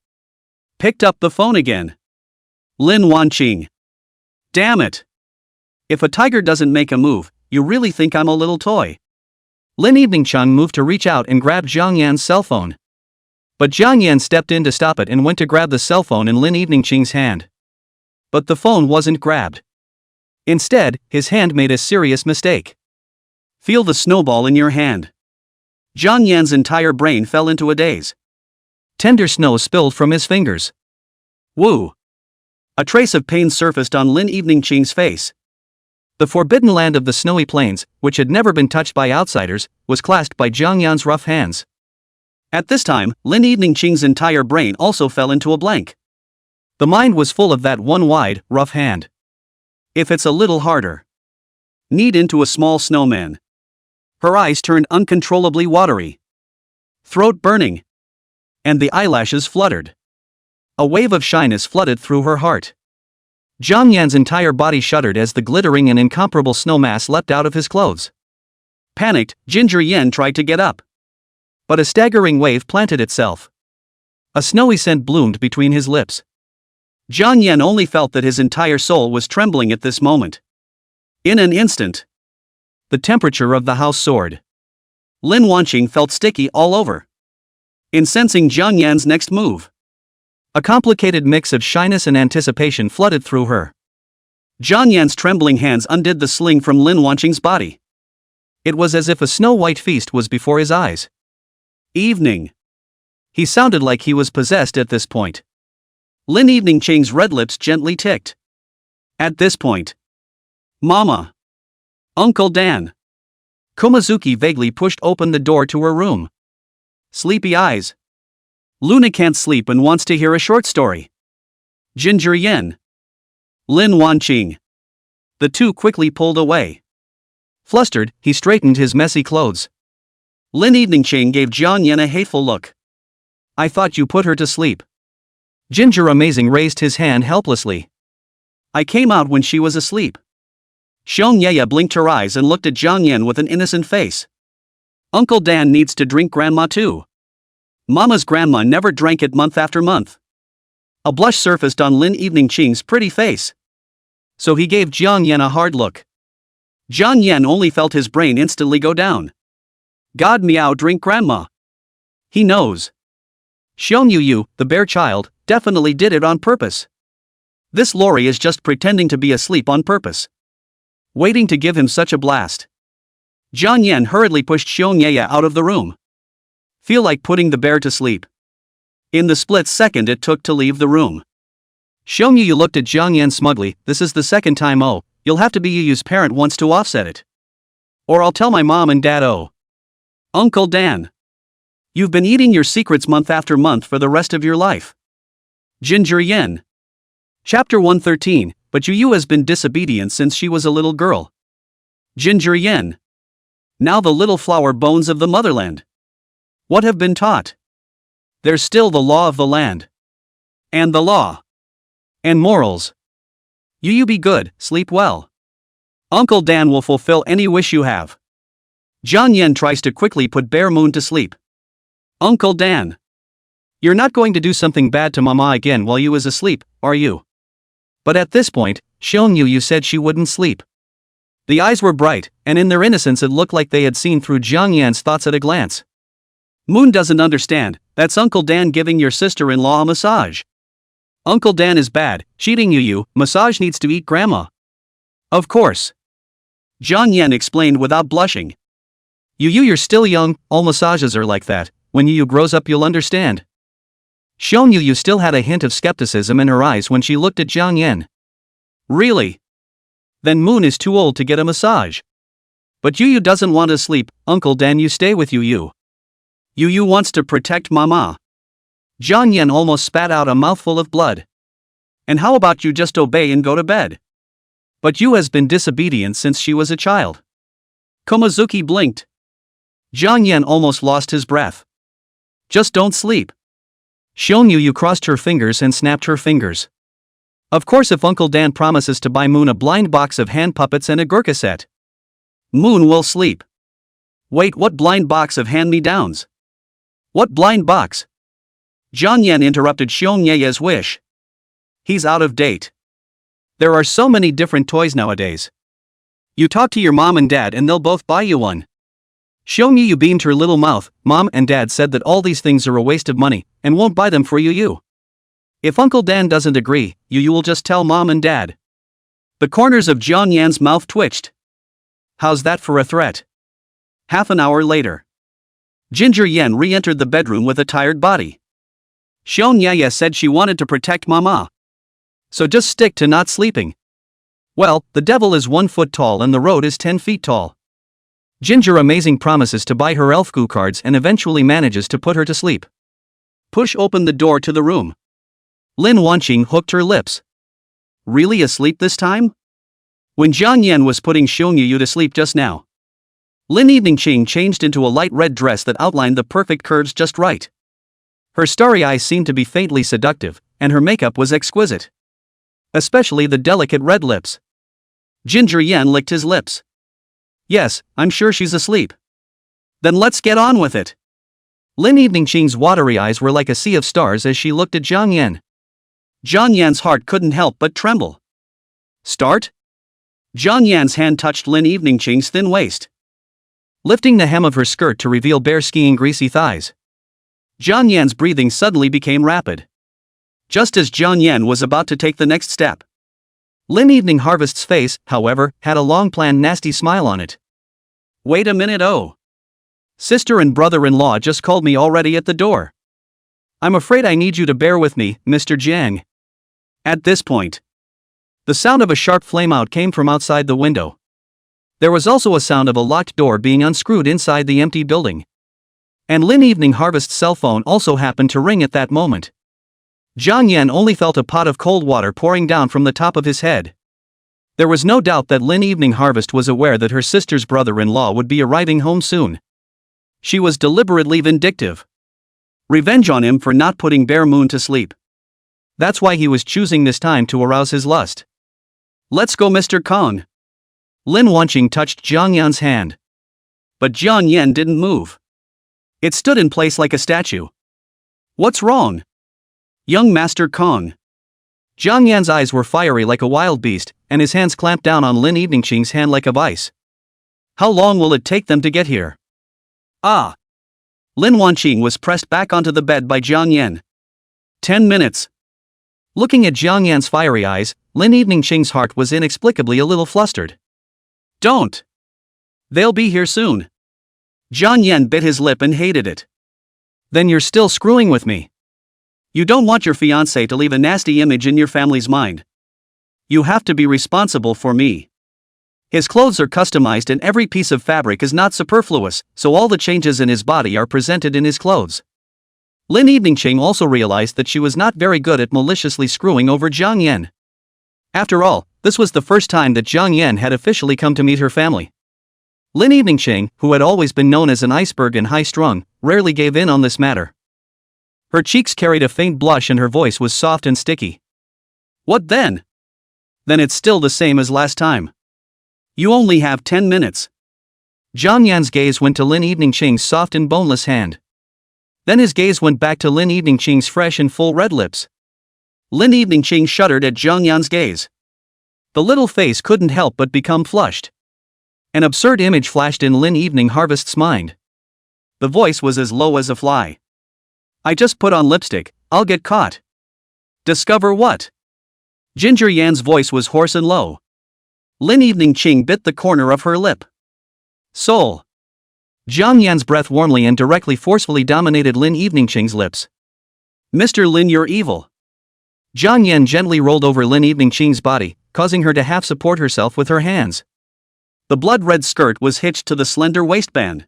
Picked up the phone again. Lin Wanqing. Damn it. If a tiger doesn't make a move, you really think I'm a little toy? Lin Evening Cheng moved to reach out and grab Jiang Yan's cell phone. But Jiang Yan stepped in to stop it and went to grab the cell phone in Lin Evening Cheng's hand. But the phone wasn't grabbed. Instead, his hand made a serious mistake. Feel the snowball in your hand. Jiang Yan's entire brain fell into a daze. Tender snow spilled from his fingers. Woo! A trace of pain surfaced on Lin Evening Cheng's face. The forbidden land of the snowy plains, which had never been touched by outsiders, was clasped by Jiang Yan's rough hands. At this time, Lin Evening Cheng's entire brain also fell into a blank. The mind was full of that one wide, rough hand. If it's a little harder. Knead into a small snowman. Her eyes turned uncontrollably watery. Throat burning. And the eyelashes fluttered. A wave of shyness flooded through her heart. Jiang Yan's entire body shuddered as the glittering and incomparable snow mass leapt out of his clothes. Panicked, Ginger Yan tried to get up. But a staggering wave planted itself. A snowy scent bloomed between his lips. Jiang Yan only felt that his entire soul was trembling at this moment. In an instant, the temperature of the house soared. Lin Wanqing felt sticky all over. Incensing Jiang Yan's next move. A complicated mix of shyness and anticipation flooded through her. Jiang Yan's trembling hands undid the sling from Lin Wanqing's body. It was as if a snow-white feast was before his eyes. Evening. He sounded like he was possessed at this point. Lin Evening Cheng's red lips gently ticked. At this point. Mama. Uncle Dan. Komazuki vaguely pushed open the door to her room. Sleepy eyes. Luna can't sleep and wants to hear a short story. Ginger Yan. Lin Wanqing. The two quickly pulled away. Flustered, he straightened his messy clothes. Lin Evening Cheng gave Jiang Yan a hateful look. I thought you put her to sleep. Ginger Amazing raised his hand helplessly. I came out when she was asleep. Xiong Yaya blinked her eyes and looked at Jiang Yan with an innocent face. Uncle Dan needs to drink grandma too. Mama's grandma never drank it month after month. A blush surfaced on Lin Evening Cheng's pretty face. So he gave Jiang Yan a hard look. Jiang Yan only felt his brain instantly go down. God meow drink grandma. He knows. Xiong Yu, the bear child, definitely did it on purpose. This Lori is just pretending to be asleep on purpose. Waiting to give him such a blast. Jiang Yan hurriedly pushed Xiong Yaya out of the room. Feel like putting the bear to sleep. In the split second it took to leave the room. Xiong Yu looked at Jiang Yan smugly. This is the second time. Oh, you'll have to be Yu's parent once to offset it. Or I'll tell my mom and dad. Oh. Uncle Dan. You've been eating your secrets month after month for the rest of your life. Ginger Yan. Chapter 113, but Yu has been disobedient since she was a little girl. Ginger Yen. Now the little flower bones of the motherland. What have been taught? There's still the law of the land. And the law. And morals. You be good, sleep well. Uncle Dan will fulfill any wish you have. John Yen tries to quickly put Bear Moon to sleep. Uncle Dan. You're not going to do something bad to Mama again while you is asleep, are you? But at this point, Xiong Yu said she wouldn't sleep. The eyes were bright, and in their innocence it looked like they had seen through Jiang Yan's thoughts at a glance. Moon doesn't understand, that's Uncle Dan giving your sister-in-law a massage. Uncle Dan is bad, cheating you, massage needs to eat grandma. Of course. Jiang Yan explained without blushing. You're still young, all massages are like that, when Yu grows up you'll understand. Xiong Yu still had a hint of skepticism in her eyes when she looked at Jiang Yan. Really? Then Moon is too old to get a massage. But Yu doesn't want to sleep, Uncle Dan you stay with Yu. Yu wants to protect Mama. Jiang Yan almost spat out a mouthful of blood. And how about you just obey and go to bed? But Yu has been disobedient since she was a child. Komazuki blinked. Jiang Yan almost lost his breath. Just don't sleep. Xiong Yu crossed her fingers and snapped her fingers. Of course if Uncle Dan promises to buy Moon a blind box of hand puppets and a Gurkha set. Moon will sleep. Wait, what blind box of hand-me-downs? What blind box? Jiang Yan interrupted Xiong Ye's wish. He's out of date. There are so many different toys nowadays. You talk to your mom and dad and they'll both buy you one. Xiong Yu beamed her little mouth. Mom and dad said that all these things are a waste of money and won't buy them for you. If Uncle Dan doesn't agree, you will just tell Mom and Dad. The corners of Jiang Yan's mouth twitched. How's that for a threat? Half an hour later. Ginger Yen re-entered the bedroom with a tired body. Xiong Ye said she wanted to protect Mama. So just stick to not sleeping. Well, the devil is 1 foot tall and the road is 10 feet tall. Ginger amazing promises to buy her elf goo cards and eventually manages to put her to sleep. Push opened the door to the room. Lin Wanqing hooked her lips. Really asleep this time? When Jiang Yan was putting Xiong Yu to sleep just now. Lin Eveningqing changed into a light red dress that outlined the perfect curves just right. Her starry eyes seemed to be faintly seductive, and her makeup was exquisite. Especially the delicate red lips. Ginger Yen licked his lips. Yes, I'm sure she's asleep. Then let's get on with it. Lin Eveningqing's watery eyes were like a sea of stars as she looked at Jiang Yan. Jiang Yan's heart couldn't help but tremble. Start? Jiang Yan's hand touched Lin Eveningqing's thin waist, lifting the hem of her skirt to reveal bare skiing greasy thighs. Jiang Yan's breathing suddenly became rapid. Just as Jiang Yan was about to take the next step. Lin Evening Harvest's face, however, had a long-planned nasty smile on it. Wait a minute, oh. Sister and brother-in-law just called me already at the door. I'm afraid I need you to bear with me, Mr. Jiang. At this point, the sound of a sharp flameout came from outside the window. There was also a sound of a locked door being unscrewed inside the empty building. And Lin Evening Harvest's cell phone also happened to ring at that moment. Jiang Yan only felt a pot of cold water pouring down from the top of his head. There was no doubt that Lin Evening Harvest was aware that her sister's brother-in-law would be arriving home soon. She was deliberately vindictive. Revenge on him for not putting Bear Moon to sleep. That's why he was choosing this time to arouse his lust. Let's go, Mr. Kong. Lin Wanqing touched Jiang Yan's hand. But Jiang Yan didn't move. It stood in place like a statue. What's wrong? Young Master Kong. Jiang Yan's eyes were fiery like a wild beast, and his hands clamped down on Lin Eveningqing's hand like a vice. How long will it take them to get here? Ah. Lin Wanqing was pressed back onto the bed by Jiang Yan. 10 minutes. Looking at Jiang Yan's fiery eyes, Lin Eveningqing's heart was inexplicably a little flustered. Don't. They'll be here soon. Jiang Yan bit his lip and hated it. Then you're still screwing with me. You don't want your fiancé to leave a nasty image in your family's mind. You have to be responsible for me. His clothes are customized and every piece of fabric is not superfluous, so all the changes in his body are presented in his clothes. Lin Eveningqing also realized that she was not very good at maliciously screwing over Jiang Yan. After all, this was the first time that Jiang Yan had officially come to meet her family. Lin Eveningching, who had always been known as an iceberg and high-strung, rarely gave in on this matter. Her cheeks carried a faint blush and her voice was soft and sticky. What then? Then it's still the same as last time. You only have 10 minutes. Jiang Yan's gaze went to Lin Eveningching's soft and boneless hand. Then his gaze went back to Lin Eveningching's fresh and full red lips. Lin Eveningching shuddered at Jiang Yan's gaze. The little face couldn't help but become flushed. An absurd image flashed in Lin Evening Harvest's mind. The voice was as low as a fly. I just put on lipstick, I'll get caught. Discover what? Ginger Yan's voice was hoarse and low. Lin Eveningching bit the corner of her lip. Soul. Jiang Yan's breath warmly and directly forcefully dominated Lin Eveningching's lips. Mr. Lin, you're evil. Jiang Yan gently rolled over Lin Eveningching's body, causing her to half support herself with her hands. The blood-red skirt was hitched to the slender waistband.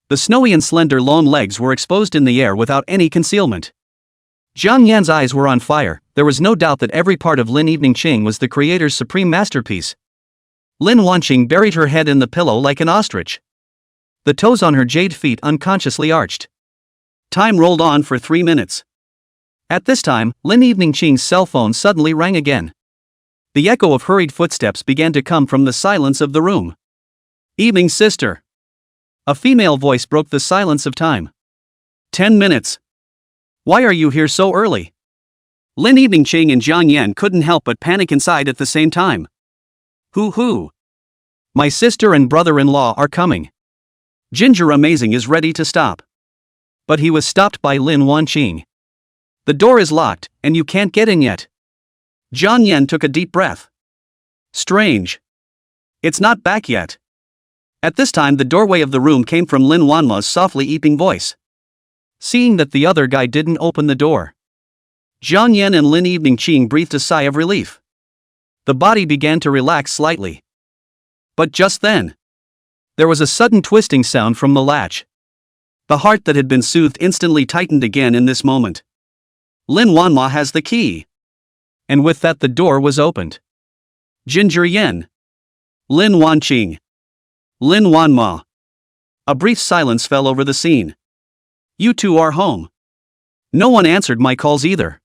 The snowy and slender long legs were exposed in the air without any concealment. Jiang Yan's eyes were on fire. There was no doubt that every part of Lin Eveningching was the creator's supreme masterpiece. Lin Wanqing buried her head in the pillow like an ostrich. The toes on her jade feet unconsciously arched. Time rolled on for 3 minutes. At this time, Lin Eveningching's cell phone suddenly rang again. The echo of hurried footsteps began to come from the silence of the room. Evening, sister. A female voice broke the silence of time. 10 minutes. Why are you here so early? Lin Eveningching and Jiang Yan couldn't help but panic inside at the same time. Who? My sister and brother-in-law are coming. Ginger Amazing is ready to stop. But he was stopped by Lin Wanqing. The door is locked, and you can't get in yet. Jiang Yan took a deep breath. Strange. It's not back yet. At this time the doorway of the room came from Lin Wanma's softly eeping voice. Seeing that the other guy didn't open the door, Jiang Yan and Lin Eveningching breathed a sigh of relief. The body began to relax slightly. But just then, there was a sudden twisting sound from the latch. The heart that had been soothed instantly tightened again in this moment. Lin Wanma has the key. And with that the door was opened. Ginger Yan. Lin Wanqing. Lin Wanma. A brief silence fell over the scene. You two are home. No one answered my calls either.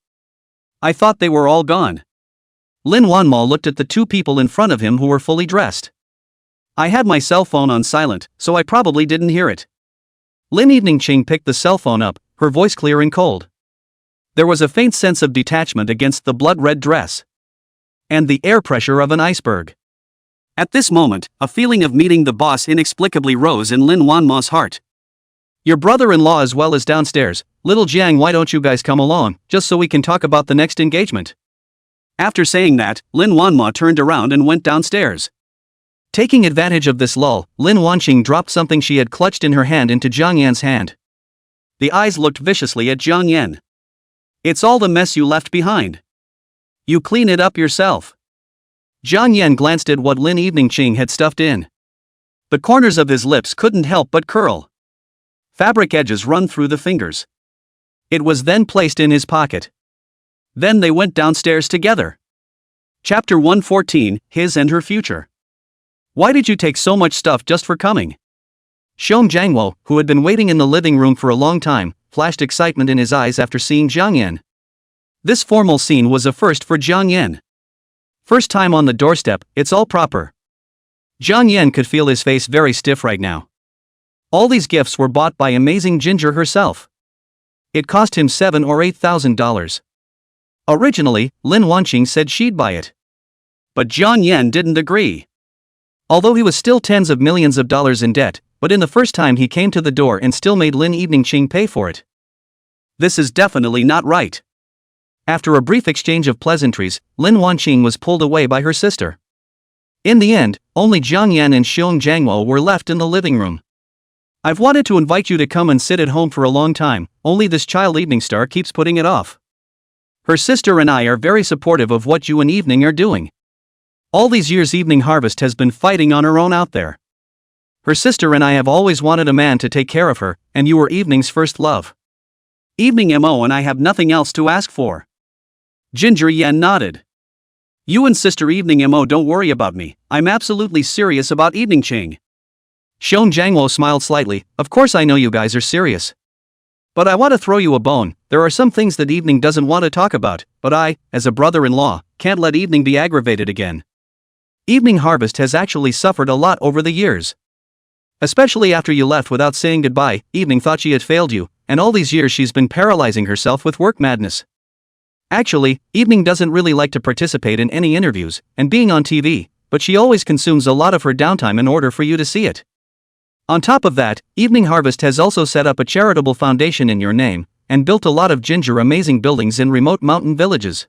I thought they were all gone. Lin Wanma looked at the two people in front of him who were fully dressed. I had my cell phone on silent, so I probably didn't hear it. Lin Eveningching picked the cell phone up, her voice clear and cold. There was a faint sense of detachment against the blood-red dress. And the air pressure of an iceberg. At this moment, a feeling of meeting the boss inexplicably rose in Lin Wanma's heart. Your brother-in-law as well as downstairs. Little Jiang, why don't you guys come along, just so we can talk about the next engagement? After saying that, Lin Wanma turned around and went downstairs. Taking advantage of this lull, Lin Wanqing dropped something she had clutched in her hand into Jiang Yan's hand. The eyes looked viciously at Jiang Yan. It's all the mess you left behind. You clean it up yourself. Jiang Yan glanced at what Lin Eveningching had stuffed in. The corners of his lips couldn't help but curl. Fabric edges run through the fingers. It was then placed in his pocket. Then they went downstairs together. Chapter 114, His and Her Future. Why did you take so much stuff just for coming? Xiong Jiangwo, who had been waiting in the living room for a long time, flashed excitement in his eyes after seeing Jiang Yan. This formal scene was a first for Jiang Yan. First time on the doorstep, it's all proper. Jiang Yan could feel his face very stiff right now. All these gifts were bought by amazing Ginger herself. It cost him $7,000 or $8,000. Originally, Lin Wanqing said she'd buy it. But Jiang Yan didn't agree. Although he was still tens of millions of dollars in debt, but in the first time he came to the door and still made Lin Eveningching pay for it. This is definitely not right. After a brief exchange of pleasantries, Lin Wanqing was pulled away by her sister. In the end, only Jiang Yan and Xiong Jiangwo were left in the living room. I've wanted to invite you to come and sit at home for a long time, only this child Evening Star keeps putting it off. Her sister and I are very supportive of what you and Evening are doing. All these years Evening Harvest has been fighting on her own out there. Her sister and I have always wanted a man to take care of her, and you were Evening's first love. Evening Mo and I have nothing else to ask for. Ginger Yan nodded. You and Sister Evening Mo don't worry about me, I'm absolutely serious about Evening Ching. Sean Jangwo smiled slightly. Of course I know you guys are serious. But I want to throw you a bone. There are some things that Evening doesn't want to talk about, but I, as a brother-in-law, can't let Evening be aggravated again. Evening Harvest has actually suffered a lot over the years. Especially after you left without saying goodbye, Evening thought she had failed you, and all these years she's been paralyzing herself with work madness. Actually, Evening doesn't really like to participate in any interviews, and being on TV, but she always consumes a lot of her downtime in order for you to see it. On top of that, Evening Harvest has also set up a charitable foundation in your name, and built a lot of amazing buildings in remote mountain villages.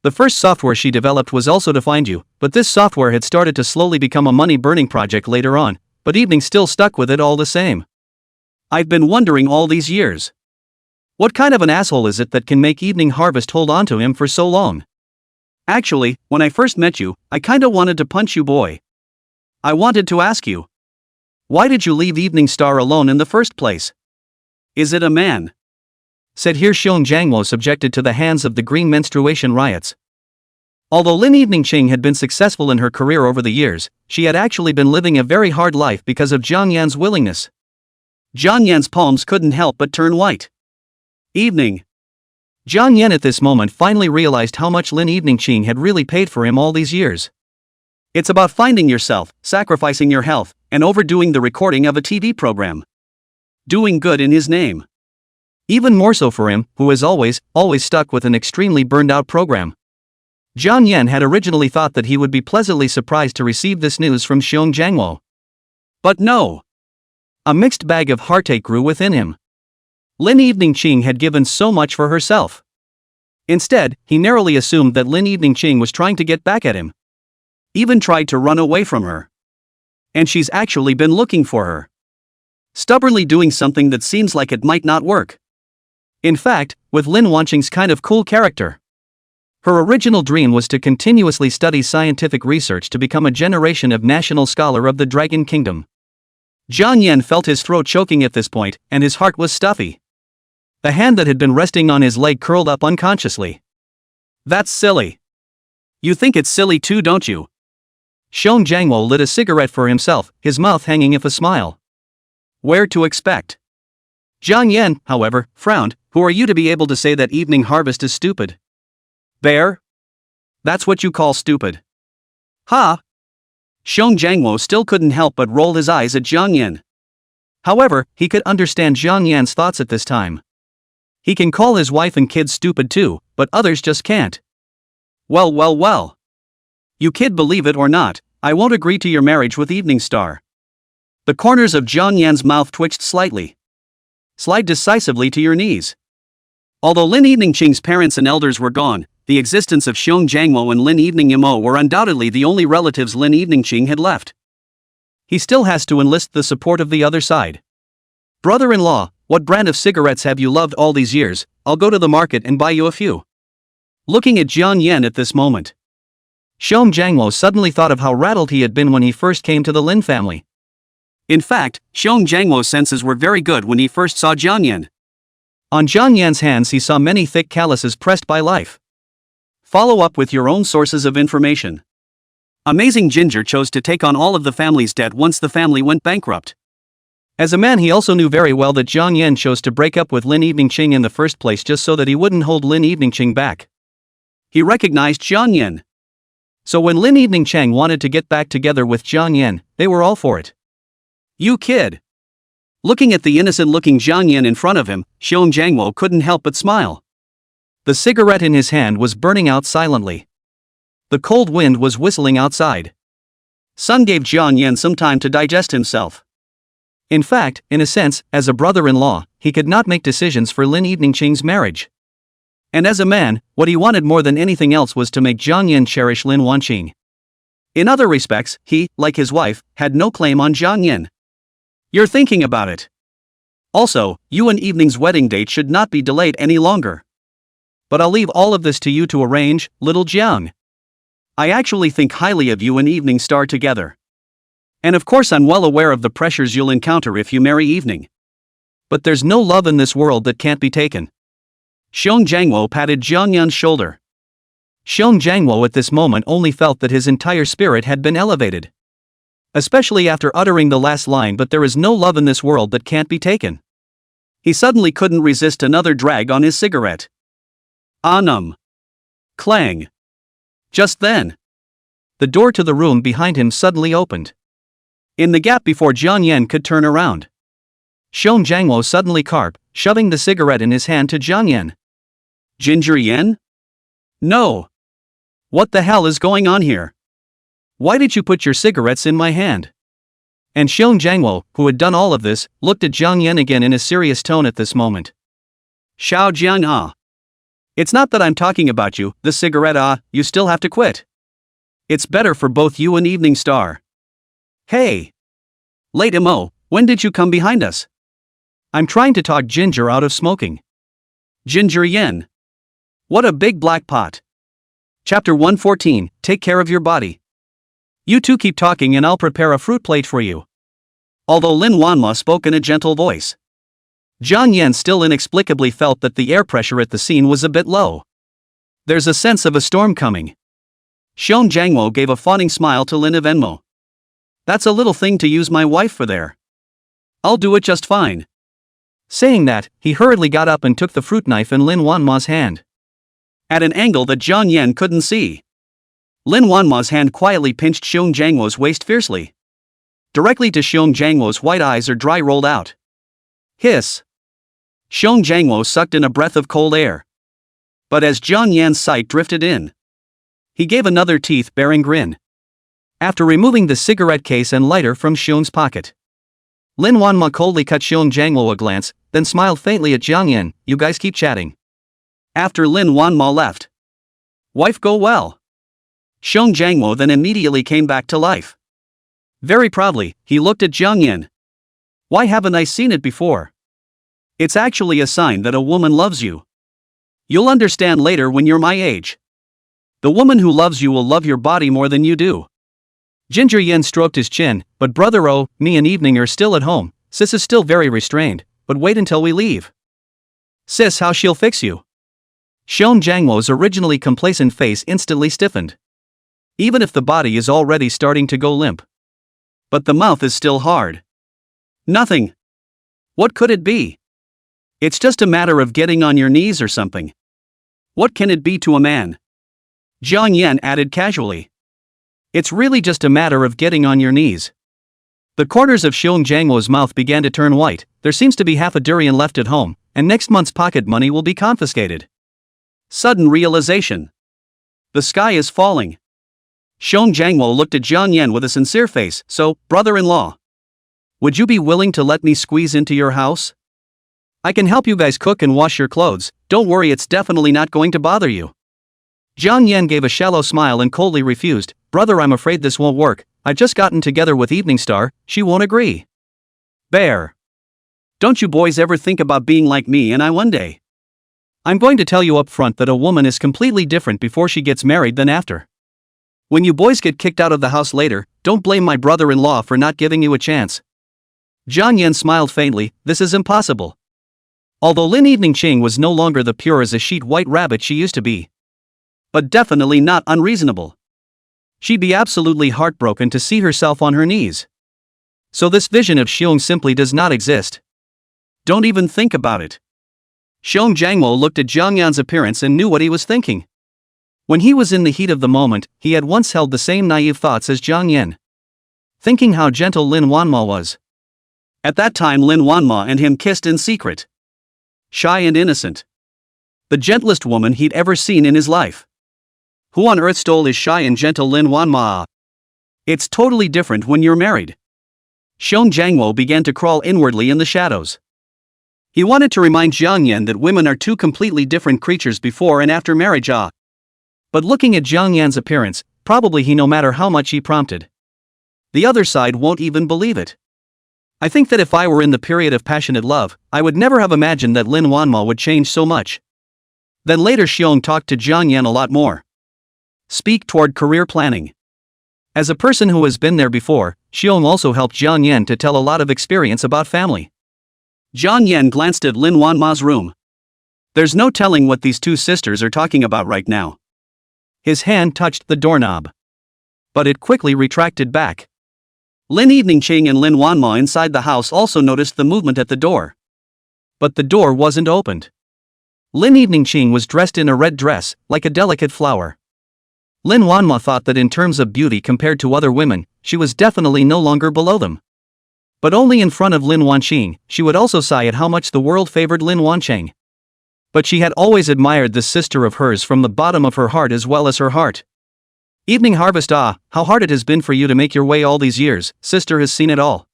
The first software she developed was also to find you, but this software had started to slowly become a money-burning project later on, but Evening still stuck with it all the same. I've been wondering all these years. What kind of an asshole is it that can make Evening Harvest hold on to him for so long? Actually, when I first met you, I kinda wanted to punch you, boy. I wanted to ask you. Why did you leave Evening Star alone in the first place? Is it a man? Said here Sean Jangwo, subjected to the hands of the green menstruation riots. Although Lin Evening Ching had been successful in her career over the years, she had actually been living a very hard life because of Jiang Yan's willingness. Jiang Yan's palms couldn't help but turn white. Evening. Jiang Yan at this moment finally realized how much Lin Evening Ching had really paid for him all these years. It's about finding yourself, sacrificing your health, and overdoing the recording of a TV program. Doing good in his name. Even more so for him, who is always stuck with an extremely burned-out program. Jiang Yan had originally thought that he would be pleasantly surprised to receive this news from Seong Jangwo. But no. A mixed bag of heartache grew within him. Lin Evening Ching had given so much for herself. Instead, he narrowly assumed that Lin Evening Ching was trying to get back at him. Even tried to run away from her. And she's actually been looking for her. Stubbornly doing something that seems like it might not work. In fact, with Lin Wanqing's kind of cool character. Her original dream was to continuously study scientific research to become a generation of national scholar of the Dragon Kingdom. Jiang Yan felt his throat choking at this point, and his heart was stuffy. The hand that had been resting on his leg curled up unconsciously. That's silly. You think it's silly too, don't you? Seong Jangwo lit a cigarette for himself, his mouth hanging with a smile. Where to expect? Jiang Yan, however, frowned. Who are you to be able to say that Evening Harvest is stupid? Bear? That's what you call stupid. Ha! Seong Jangwo still couldn't help but roll his eyes at Jiang Yan. However, he could understand Jiang Yan's thoughts at this time. He can call his wife and kids stupid too, but others just can't. Well. You kid, believe it or not, I won't agree to your marriage with Evening Star. The corners of Jiang Yan's mouth twitched slightly. Slide decisively to your knees. Although Lin Evening Ching's parents and elders were gone, the existence of Seong Jangwo and Lin Evening Mo were undoubtedly the only relatives Lin Evening Ching had left. He still has to enlist the support of the other side. Brother-in-law, what brand of cigarettes have you loved all these years? I'll go to the market and buy you a few. Looking at Jiang Yan at this moment, Seong Jangwo suddenly thought of how rattled he had been when he first came to the Lin family. In fact, Seong Jangwo's senses were very good when he first saw Jiang Yan. On Jiang Yan's hands he saw many thick calluses pressed by life. Follow up with your own sources of information. Amazing Ginger chose to take on all of the family's debt once the family went bankrupt. As a man, he also knew very well that Jiang Yan chose to break up with Lin Evening Ching in the first place just so that he wouldn't hold Lin Evening Ching back. He recognized Jiang Yan. So when Lin Evening Chang wanted to get back together with Jiang Yan, they were all for it. You kid. Looking at the innocent-looking Jiang Yan in front of him, Seong Jangwo couldn't help but smile. The cigarette in his hand was burning out silently. The cold wind was whistling outside. Sun gave Jiang Yan some time to digest himself. In fact, in a sense, as a brother-in-law, he could not make decisions for Lin Evening Ching's marriage. And as a man, what he wanted more than anything else was to make Jiang Yan cherish Lin Wanqing. In other respects, he, like his wife, had no claim on Jiang Yan. You're thinking about it. Also, you and Evening's wedding date should not be delayed any longer. But I'll leave all of this to you to arrange, little Jiang. I actually think highly of you and Evening Star together. And of course I'm well aware of the pressures you'll encounter if you marry Evening. But there's no love in this world that can't be taken. Seong Jangwo patted Jiang Yan's shoulder. Xiong Jiangwo at this moment only felt that his entire spirit had been elevated. Especially after uttering the last line, "But there is no love in this world that can't be taken." He suddenly couldn't resist another drag on his cigarette. Clang. Just then, the door to the room behind him suddenly opened. In the gap before Jiang Yan could turn around, Xiong Jiangwo suddenly carped, shoving the cigarette in his hand to Jiang Yan. Ginger Yen? No. What the hell is going on here? Why did you put your cigarettes in my hand? And Xiong Jiangwo, who had done all of this, looked at Jiang Yan again in a serious tone at this moment. Xiao Jiang. It's not that I'm talking about you, the cigarette, you still have to quit. It's better for both you and Evening Star. Hey! Late Mo, when did you come behind us? I'm trying to talk Ginger out of smoking. Ginger Yen. What a big black pot. Chapter 114, Take Care of Your Body. You two keep talking and I'll prepare a fruit plate for you. Although Lin Wanma spoke in a gentle voice, Jiang Yan still inexplicably felt that the air pressure at the scene was a bit low. There's a sense of a storm coming. Xiong Jiangwo gave a fawning smile to Lin Evenmo. That's a little thing to use my wife for there. I'll do it just fine. Saying that, he hurriedly got up and took the fruit knife in Lin Wanma's hand. At an angle that Jiang Yan couldn't see, Lin Wanma's hand quietly pinched Xiong Jiangwo's waist fiercely. Directly to Xiong Jiangwo's white eyes are dry rolled out. Hiss! Xiong Jiangwo sucked in a breath of cold air. But as Jiang Yan's sight drifted in, he gave another teeth-baring grin. After removing the cigarette case and lighter from Xiong's pocket, Lin Wanma coldly cut Xiong Jiangwo a glance, then smiled faintly at Jiang Yan. You guys keep chatting. After Lin Wanma left, wife go well. Xiong Jiangwo then immediately came back to life. Very proudly, he looked at Jiang Yan. Why haven't I seen it before? It's actually a sign that a woman loves you. You'll understand later when you're my age. The woman who loves you will love your body more than you do. Ginger Yen stroked his chin, but brother me and Evening are still at home. Sis is still very restrained, but wait until we leave. Sis, how she'll fix you? Xiong Jiangwo's originally complacent face instantly stiffened. Even if the body is already starting to go limp. But the mouth is still hard. Nothing. What could it be? It's just a matter of getting on your knees or something. What can it be to a man? Jiang Yan added casually. It's really just a matter of getting on your knees. The corners of Xiong Jiangwo's mouth began to turn white. There seems to be half a durian left at home, and next month's pocket money will be confiscated. Sudden realization. The sky is falling. Xiong Jiangwo looked at Jiang Yan with a sincere face. So, brother-in-law, would you be willing to let me squeeze into your house? I can help you guys cook and wash your clothes. Don't worry, it's definitely not going to bother you. Jiang Yan gave a shallow smile and coldly refused. Brother, I'm afraid this won't work. I've just gotten together with Evening Star. She won't agree. Bear. Don't you boys ever think about being like me and I one day? I'm going to tell you up front that a woman is completely different before she gets married than after. When you boys get kicked out of the house later, don't blame my brother-in-law for not giving you a chance. Jiang Yan smiled faintly. This is impossible. Although Lin Evening Ching was no longer the pure as a sheet white rabbit she used to be. But definitely not unreasonable. She'd be absolutely heartbroken to see herself on her knees. So this vision of Xiong simply does not exist. Don't even think about it. Xiong Jiangwo looked at Jiang Yan's appearance and knew what he was thinking. When he was in the heat of the moment, he had once held the same naive thoughts as Jiang Yan. Thinking how gentle Lin Wanma was. At that time Lin Wanma and him kissed in secret. Shy and innocent. The gentlest woman he'd ever seen in his life. Who on earth stole his shy and gentle Lin Wanma? It's totally different when you're married. Xiong Jiangwo began to crawl inwardly in the shadows. He wanted to remind Jiang Yan that women are two completely different creatures before and after marriage. But looking at Jiang Yan's appearance, probably he no matter how much he prompted. The other side won't even believe it. I think that if I were in the period of passionate love, I would never have imagined that Lin Wanma would change so much. Then later Xiong talked to Jiang Yan a lot more. Speak toward career planning. As a person who has been there before, Xiong also helped Jiang Yan to tell a lot of experience about family. Jiang Yan glanced at Lin Wanma's room. There's no telling what these two sisters are talking about right now. His hand touched the doorknob. But it quickly retracted back. Lin Evening Ching and Lin Wanma inside the house also noticed the movement at the door. But the door wasn't opened. Lin Evening Ching was dressed in a red dress, like a delicate flower. Lin Wanma thought that in terms of beauty compared to other women, she was definitely no longer below them. But only in front of Lin Wanqing, she would also sigh at how much the world favored Lin Wancheng. But she had always admired this sister of hers from the bottom of her heart as well as her heart. Evening Harvest. Ah, how hard it has been for you to make your way all these years, sister has seen it all.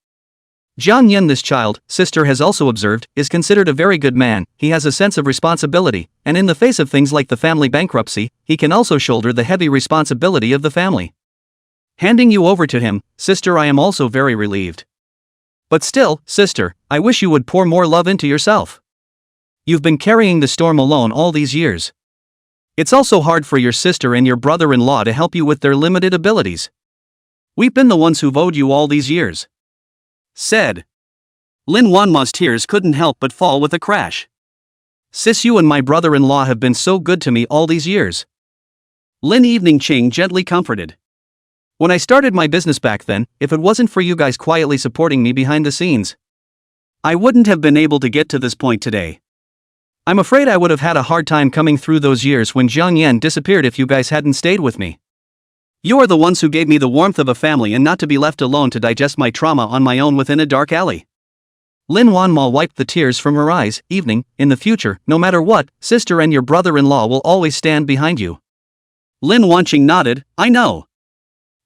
Jiang Yan, this child, sister has also observed, is considered a very good man. He has a sense of responsibility, and in the face of things like the family bankruptcy, he can also shoulder the heavy responsibility of the family. Handing you over to him, sister, I am also very relieved. But still, sister, I wish you would pour more love into yourself. You've been carrying the storm alone all these years. It's also hard for your sister and your brother-in-law to help you with their limited abilities. We've been the ones who've owed you all these years. Said. Lin Wanma's tears couldn't help but fall with a crash. Sis, you and my brother-in-law have been so good to me all these years. Lin Evening Ching gently comforted. When I started my business back then, if it wasn't for you guys quietly supporting me behind the scenes, I wouldn't have been able to get to this point today. I'm afraid I would have had a hard time coming through those years when Jiang Yan disappeared if you guys hadn't stayed with me. You are the ones who gave me the warmth of a family and not to be left alone to digest my trauma on my own within a dark alley. Lin Wanma wiped the tears from her eyes. Evening, in the future, no matter what, sister and your brother-in-law will always stand behind you. Lin Wanqing nodded, I know.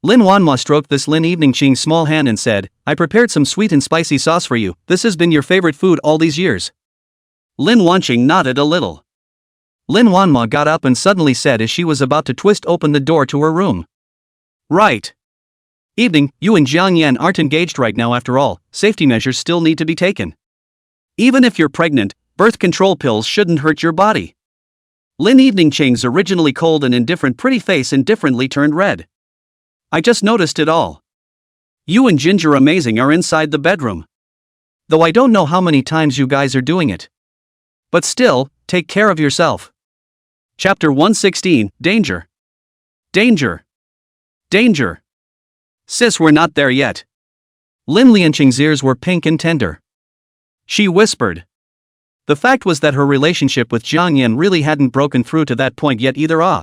Lin Wanma stroked this Lin Evening Ching's small hand and said, I prepared some sweet and spicy sauce for you. This has been your favorite food all these years. Lin Wanqing nodded a little. Lin Wanma got up and suddenly said as she was about to twist open the door to her room. Right. Evening, you and Jiang Yan aren't engaged right now after all, safety measures still need to be taken. Even if you're pregnant, birth control pills shouldn't hurt your body. Lin Evening Ching's originally cold and indifferent pretty face indifferently turned red. I just noticed it all. You and Ginger Amazing are inside the bedroom. Though I don't know how many times you guys are doing it. But still, take care of yourself. Chapter 116, Danger. Danger. Danger. Sis, we're not there yet. Lin Lianqing's ears were pink and tender. She whispered. The fact was that her relationship with Jiang Yan really hadn't broken through to that point yet either.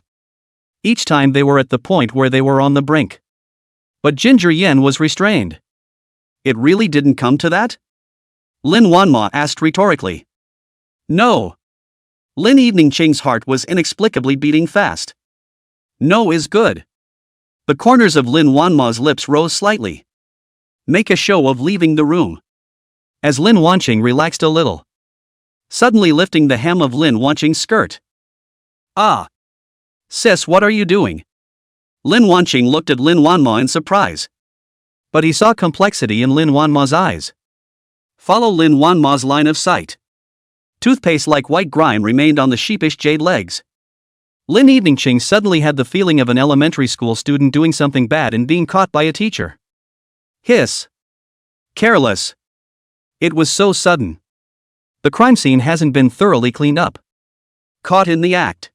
Each time they were at the point where they were on the brink. But Ginger Yan was restrained. It really didn't come to that? Lin Wanma asked rhetorically. No. Lin Evening Ching's heart was inexplicably beating fast. No is good. The corners of Lin Wanma's lips rose slightly. Make a show of leaving the room. As Lin Wanqing relaxed a little. Suddenly lifting the hem of Lin Wanqing's skirt. Ah. Sis, what are you doing? Lin Wanqing looked at Lin Wanma in surprise. But he saw complexity in Lin Wanma's eyes. Follow Lin Wanma's line of sight. Toothpaste like white grime remained on the sheepish jade legs. Lin Evening Ching suddenly had the feeling of an elementary school student doing something bad and being caught by a teacher. Hiss. Careless. It was so sudden. The crime scene hasn't been thoroughly cleaned up. Caught in the act.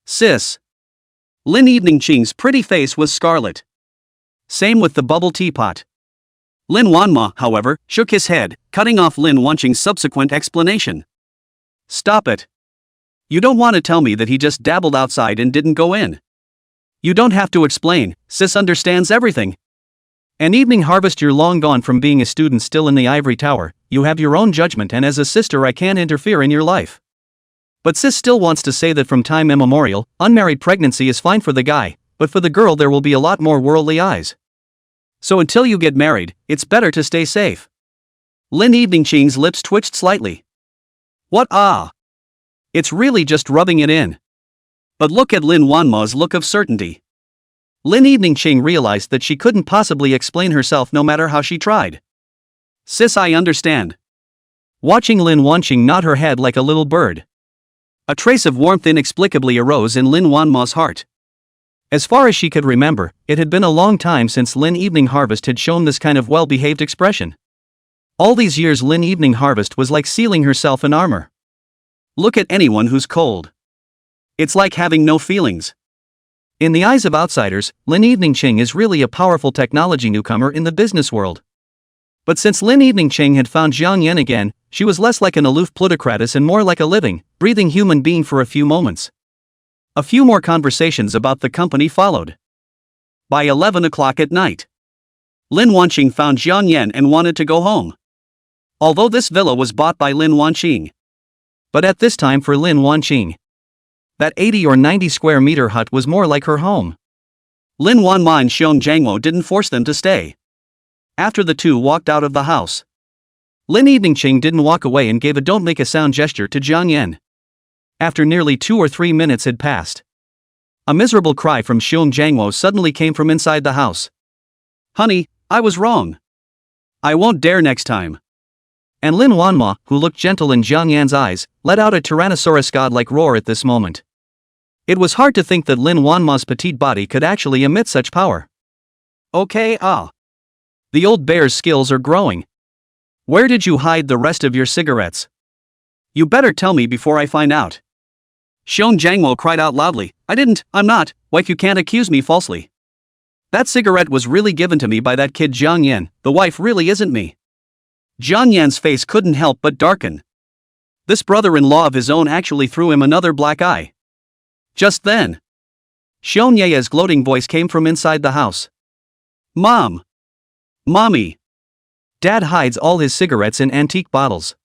Sis. Lin Evening Ching's pretty face was scarlet. Same with the bubble teapot. Lin Wanma, however, shook his head, cutting off Lin Wanqing's subsequent explanation. Stop it. You don't want to tell me that he just dabbled outside and didn't go in. You don't have to explain, sis understands everything. An Evening Harvest, you're long gone from being a student still in the ivory tower, you have your own judgment and as a sister I can't interfere in your life. But sis still wants to say that from time immemorial, unmarried pregnancy is fine for the guy, but for the girl there will be a lot more worldly eyes. So until you get married, it's better to stay safe. Lin Evening Ching's lips twitched slightly. What? It's really just rubbing it in. But look at Lin Wanma's look of certainty. Lin Evening Ching realized that she couldn't possibly explain herself no matter how she tried. Sis, I understand. Watching Lin Wanqing nod her head like a little bird. A trace of warmth inexplicably arose in Lin Wanma's heart. As far as she could remember, it had been a long time since Lin Evening Harvest had shown this kind of well-behaved expression. All these years Lin Evening Harvest was like sealing herself in armor. Look at anyone who's cold. It's like having no feelings. In the eyes of outsiders, Lin Evening Ching is really a powerful technology newcomer in the business world. But since Lin Evening Ching had found Jiang Yan again, she was less like an aloof plutocratus and more like a living, breathing human being for a few moments. A few more conversations about the company followed. By 11 o'clock at night, Lin Wanqing found Jiang Yan and wanted to go home. Although this villa was bought by Lin Wanqing. But at this time for Lin Wanqing, that 80 or 90 square meter hut was more like her home. Lin Wanma and Xiong Jiangwo didn't force them to stay. After the two walked out of the house, Lin Evening Ching didn't walk away and gave a don't make a sound gesture to Jiang Yan. After nearly 2 or 3 minutes had passed, a miserable cry from Xiong Jiangwo suddenly came from inside the house. "Honey, I was wrong. I won't dare next time." And Lin Wanma, who looked gentle in Jiang Yan's eyes, let out a Tyrannosaurus god-like roar at this moment. It was hard to think that Lin Wanma's petite body could actually emit such power. "Okay, the old bear's skills are growing. Where did you hide the rest of your cigarettes? You better tell me before I find out." Xiong Jiangwo cried out loudly, I'm not, wife, you can't accuse me falsely. That cigarette was really given to me by that kid Jiang Yan, the wife really isn't me." Jiang Yan's face couldn't help but darken. This brother-in-law of his own actually threw him another black eye. Just then, Xiong Yaya's gloating voice came from inside the house. "Mom! Mommy! Dad hides all his cigarettes in antique bottles.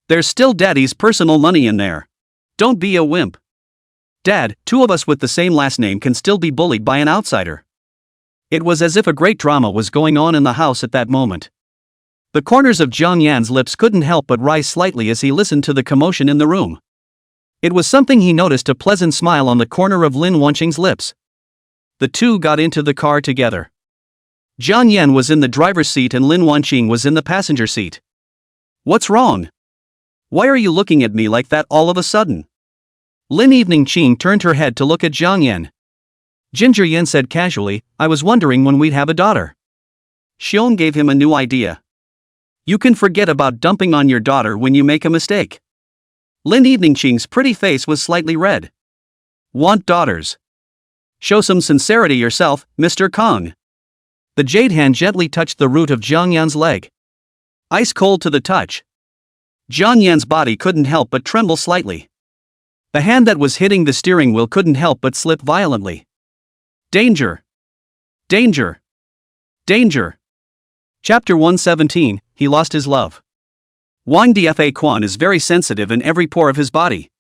There's still Daddy's personal money in there. Don't be a wimp. Dad, 2 of us with the same last name can still be bullied by an outsider." It was as if a great drama was going on in the house at that moment. The corners of Jiang Yan's lips couldn't help but rise slightly as he listened to the commotion in the room. It was something he noticed, a pleasant smile on the corner of Lin Wanqing's lips. The two got into the car together. Jiang Yan was in the driver's seat and Lin Wanqing was in the passenger seat. "What's wrong? Why are you looking at me like that all of a sudden?" Lin Evening Ching turned her head to look at Jiang Yan. Ginger Yan said casually, "I was wondering when we'd have a daughter." Xiong gave him a new idea. "You can forget about dumping on your daughter when you make a mistake." Lin Evening Ching's pretty face was slightly red. "Want daughters? Show some sincerity yourself, Mr. Kong." The jade hand gently touched the root of Jiang Yan's leg. Ice cold to the touch. Jiang Yan's body couldn't help but tremble slightly. The hand that was hitting the steering wheel couldn't help but slip violently. Danger! Danger! Danger! Chapter 117, He Lost His Love. Wang Dfa Quan is very sensitive in every pore of his body.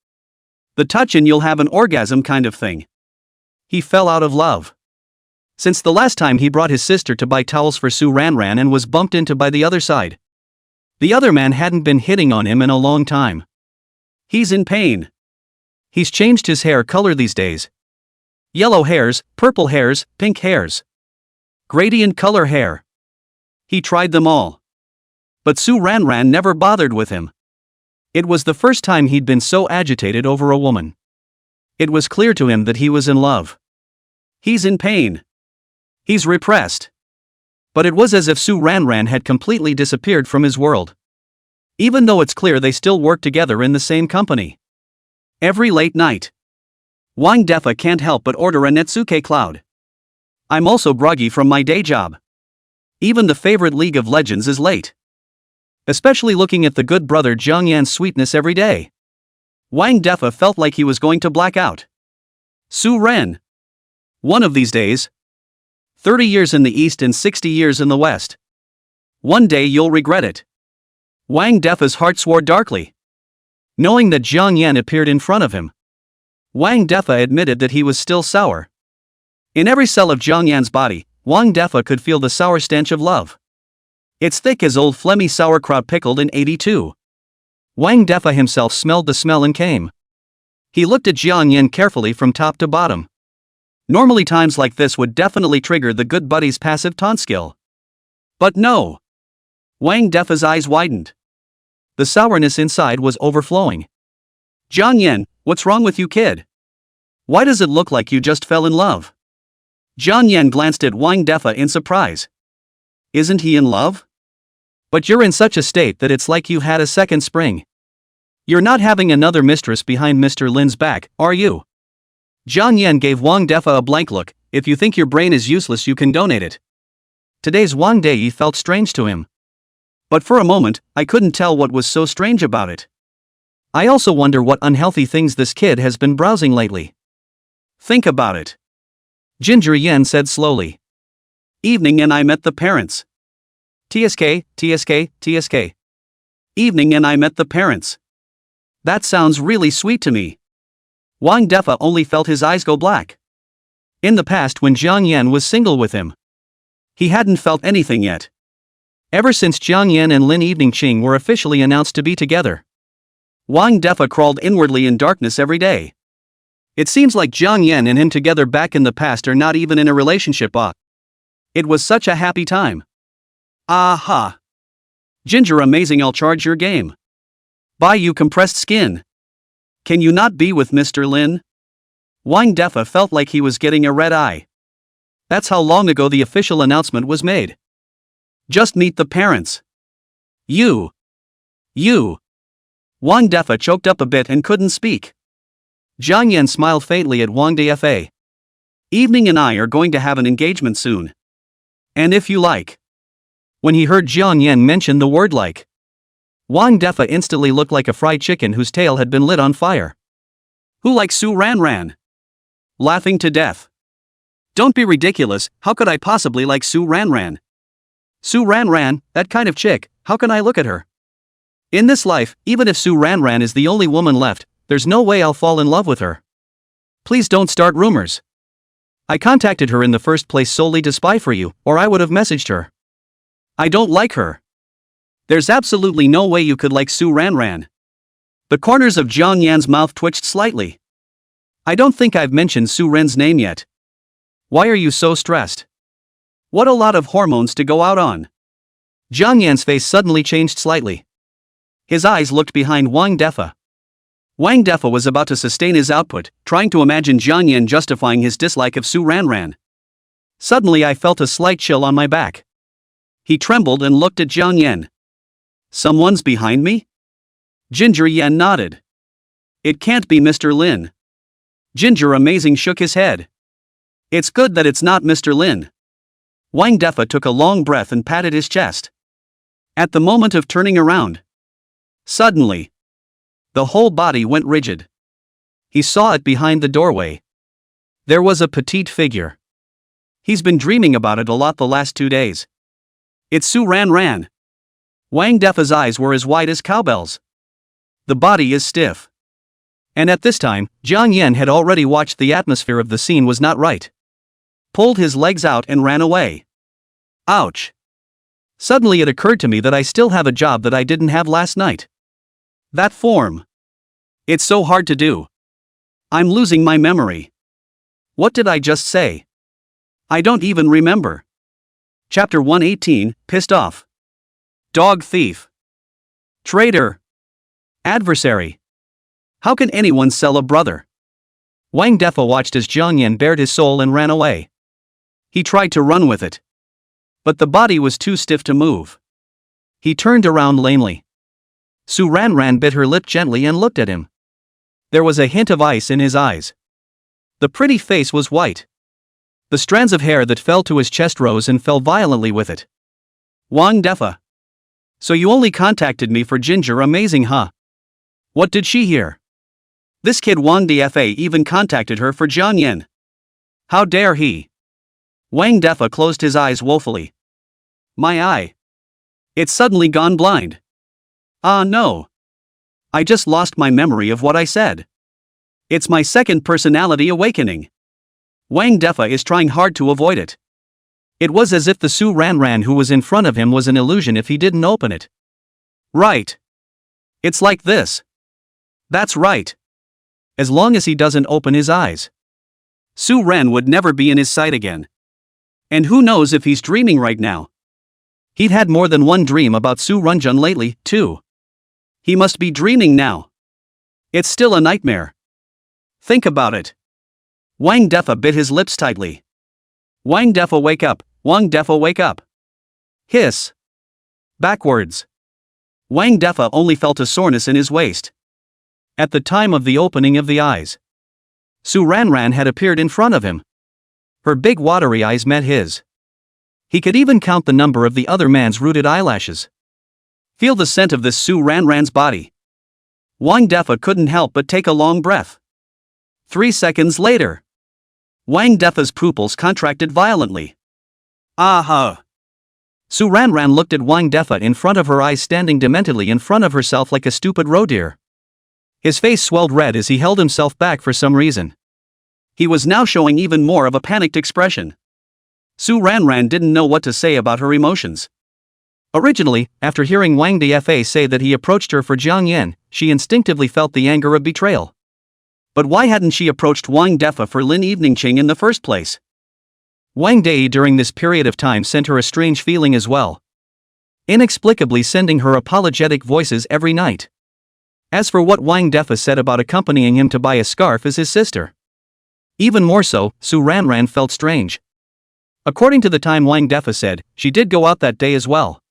The touch and you'll have an orgasm kind of thing. He fell out of love. Since the last time he brought his sister to buy towels for Su Ranran and was bumped into by the other side. The other man hadn't been hitting on him in a long time. He's in pain. He's changed his hair color these days. Yellow hairs, purple hairs, pink hairs. Gradient color hair. He tried them all. But Su Ranran never bothered with him. It was the first time he'd been so agitated over a woman. It was clear to him that he was in love. He's in pain. He's repressed. But it was as if Su Ranran had completely disappeared from his world. Even though it's clear they still work together in the same company. Every late night, Wang Defa can't help but order a Netsuke Cloud. I'm also groggy from my day job. Even the favorite League of Legends is late. Especially looking at the good brother Jiang Yan's sweetness every day. Wang Defa felt like he was going to black out. Su Ren. One of these days. 30 years in the east and 60 years in the west. One day you'll regret it. Wang Defa's heart swore darkly. Knowing that Jiang Yan appeared in front of him, Wang Defa admitted that he was still sour. In every cell of Jiang Yan's body, Wang Defa could feel the sour stench of love. It's thick as old phlegmy sauerkraut pickled in 82. Wang Defa himself smelled the smell and came. He looked at Jiang Yan carefully from top to bottom. Normally times like this would definitely trigger the good buddy's passive taunt skill. But no. Wang Defa's eyes widened. The sourness inside was overflowing. Jiang Yan, what's wrong with you, kid? Why does it look like you just fell in love? Jiang Yan glanced at Wang Defa in surprise. Isn't he in love? But you're in such a state that it's like you had a second spring. You're not having another mistress behind Mr. Lin's back, are you? Jiang Yan gave Wang Defa a blank look. If you think your brain is useless, you can donate it. Today's Wang Dei felt strange to him. But for a moment, I couldn't tell what was so strange about it. I also wonder what unhealthy things this kid has been browsing lately. Think about it. Ginger Yen said slowly. Evening and I met the parents. TSK, TSK, TSK. Evening and I met the parents. That sounds really sweet to me. Wang Defa only felt his eyes go black. In the past, when Jiang Yan was single with him, he hadn't felt anything yet. Ever since Jiang Yan and Lin Evening Qing were officially announced to be together, Wang Defa crawled inwardly in darkness every day. It seems like Jiang Yan and him together back in the past are not even in a relationship. It was such a happy time. Aha! Ginger, amazing, I'll charge your game. Buy you compressed skin. Can you not be with Mr. Lin? Wang Defa felt like he was getting a red eye. That's how long ago the official announcement was made. Just meet the parents. You. Wang Defa choked up a bit and couldn't speak. Jiang Yan smiled faintly at Wang Defa. Evening and I are going to have an engagement soon. And if you like. When he heard Jiang Yan mention the word like, Wang Defa instantly looked like a fried chicken whose tail had been lit on fire. Who likes Su Ran Ran? Laughing to death. Don't be ridiculous, how could I possibly like Su Ran Ran? Su Ran Ran, that kind of chick, how can I look at her? In this life, even if Su Ran Ran is the only woman left, there's no way I'll fall in love with her. Please don't start rumors. I contacted her in the first place solely to spy for you, or I would have messaged her. I don't like her. There's absolutely no way you could like Su Ran Ran. The corners of Jiang Yan's mouth twitched slightly. I don't think I've mentioned Su Ren's name yet. Why are you so stressed? What a lot of hormones to go out on. Jiang Yan's face suddenly changed slightly. His eyes looked behind Wang Defa. Wang Defa was about to sustain his output, trying to imagine Jiang Yan justifying his dislike of Su Ran Ran. Suddenly I felt a slight chill on my back. He trembled and looked at Jiang Yan. Someone's behind me? Ginger Yan nodded. It can't be Mr. Lin. Ginger Amazing shook his head. It's good that it's not Mr. Lin. Wang Defa took a long breath and patted his chest. At the moment of turning around, suddenly, the whole body went rigid. He saw it behind the doorway. There was a petite figure. He's been dreaming about it a lot the last 2 days. It's Su Ran Ran. Wang Defa's eyes were as wide as cowbells. The body is stiff. And at this time, Jiang Yan had already watched the atmosphere of the scene was not right. Pulled his legs out and ran away. Ouch. Suddenly it occurred to me that I still have a job that I didn't have last night. That form. It's so hard to do. I'm losing my memory. What did I just say? I don't even remember. Chapter 118, Pissed Off. Dog thief. Traitor. Adversary. How can anyone sell a brother? Wang Defa watched as Jiang Yan bared his soul and ran away. He tried to run with it. But the body was too stiff to move. He turned around lamely. Su Ran Ran bit her lip gently and looked at him. There was a hint of ice in his eyes. The pretty face was white. The strands of hair that fell to his chest rose and fell violently with it. Wang Defa. So you only contacted me for Ginger Amazing, huh? What did she hear? This kid Wang Defa even contacted her for Jiang Yan. How dare he? Wang Defa closed his eyes woefully. My eye. It's suddenly gone blind. Ah no. I just lost my memory of what I said. It's my second personality awakening. Wang Defa is trying hard to avoid it. It was as if the Su Ran Ran who was in front of him was an illusion if he didn't open it. Right. It's like this. That's right. As long as he doesn't open his eyes, Su Ren would never be in his sight again. And who knows if he's dreaming right now. He'd had more than one dream about Su Runjun lately, too. He must be dreaming now. It's still a nightmare. Think about it. Wang Defa bit his lips tightly. Wang Defa, wake up. Wang Defa, wake up. Hiss. Backwards. Wang Defa only felt a soreness in his waist. At the time of the opening of the eyes, Su Ranran had appeared in front of him. Her big watery eyes met his. He could even count the number of the other man's rooted eyelashes. Feel the scent of this Su Ranran's body. Wang Defa couldn't help but take a long breath. 3 seconds later. Wang Defa's pupils contracted violently. Aha! Su Ranran looked at Wang Defa in front of her eyes, standing dementedly in front of herself like a stupid roe deer. His face swelled red as he held himself back for some reason. He was now showing even more of a panicked expression. Su Ranran didn't know what to say about her emotions. Originally, after hearing Wang Defa say that he approached her for Jiang Yan, she instinctively felt the anger of betrayal. But why hadn't she approached Wang Defa for Lin Eveningching in the first place? Wang Dei during this period of time sent her a strange feeling as well. Inexplicably sending her apologetic voices every night. As for what Wang Defa said about accompanying him to buy a scarf as his sister. Even more so, Su Ranran felt strange. According to the time Wang Defa said, she did go out that day as well.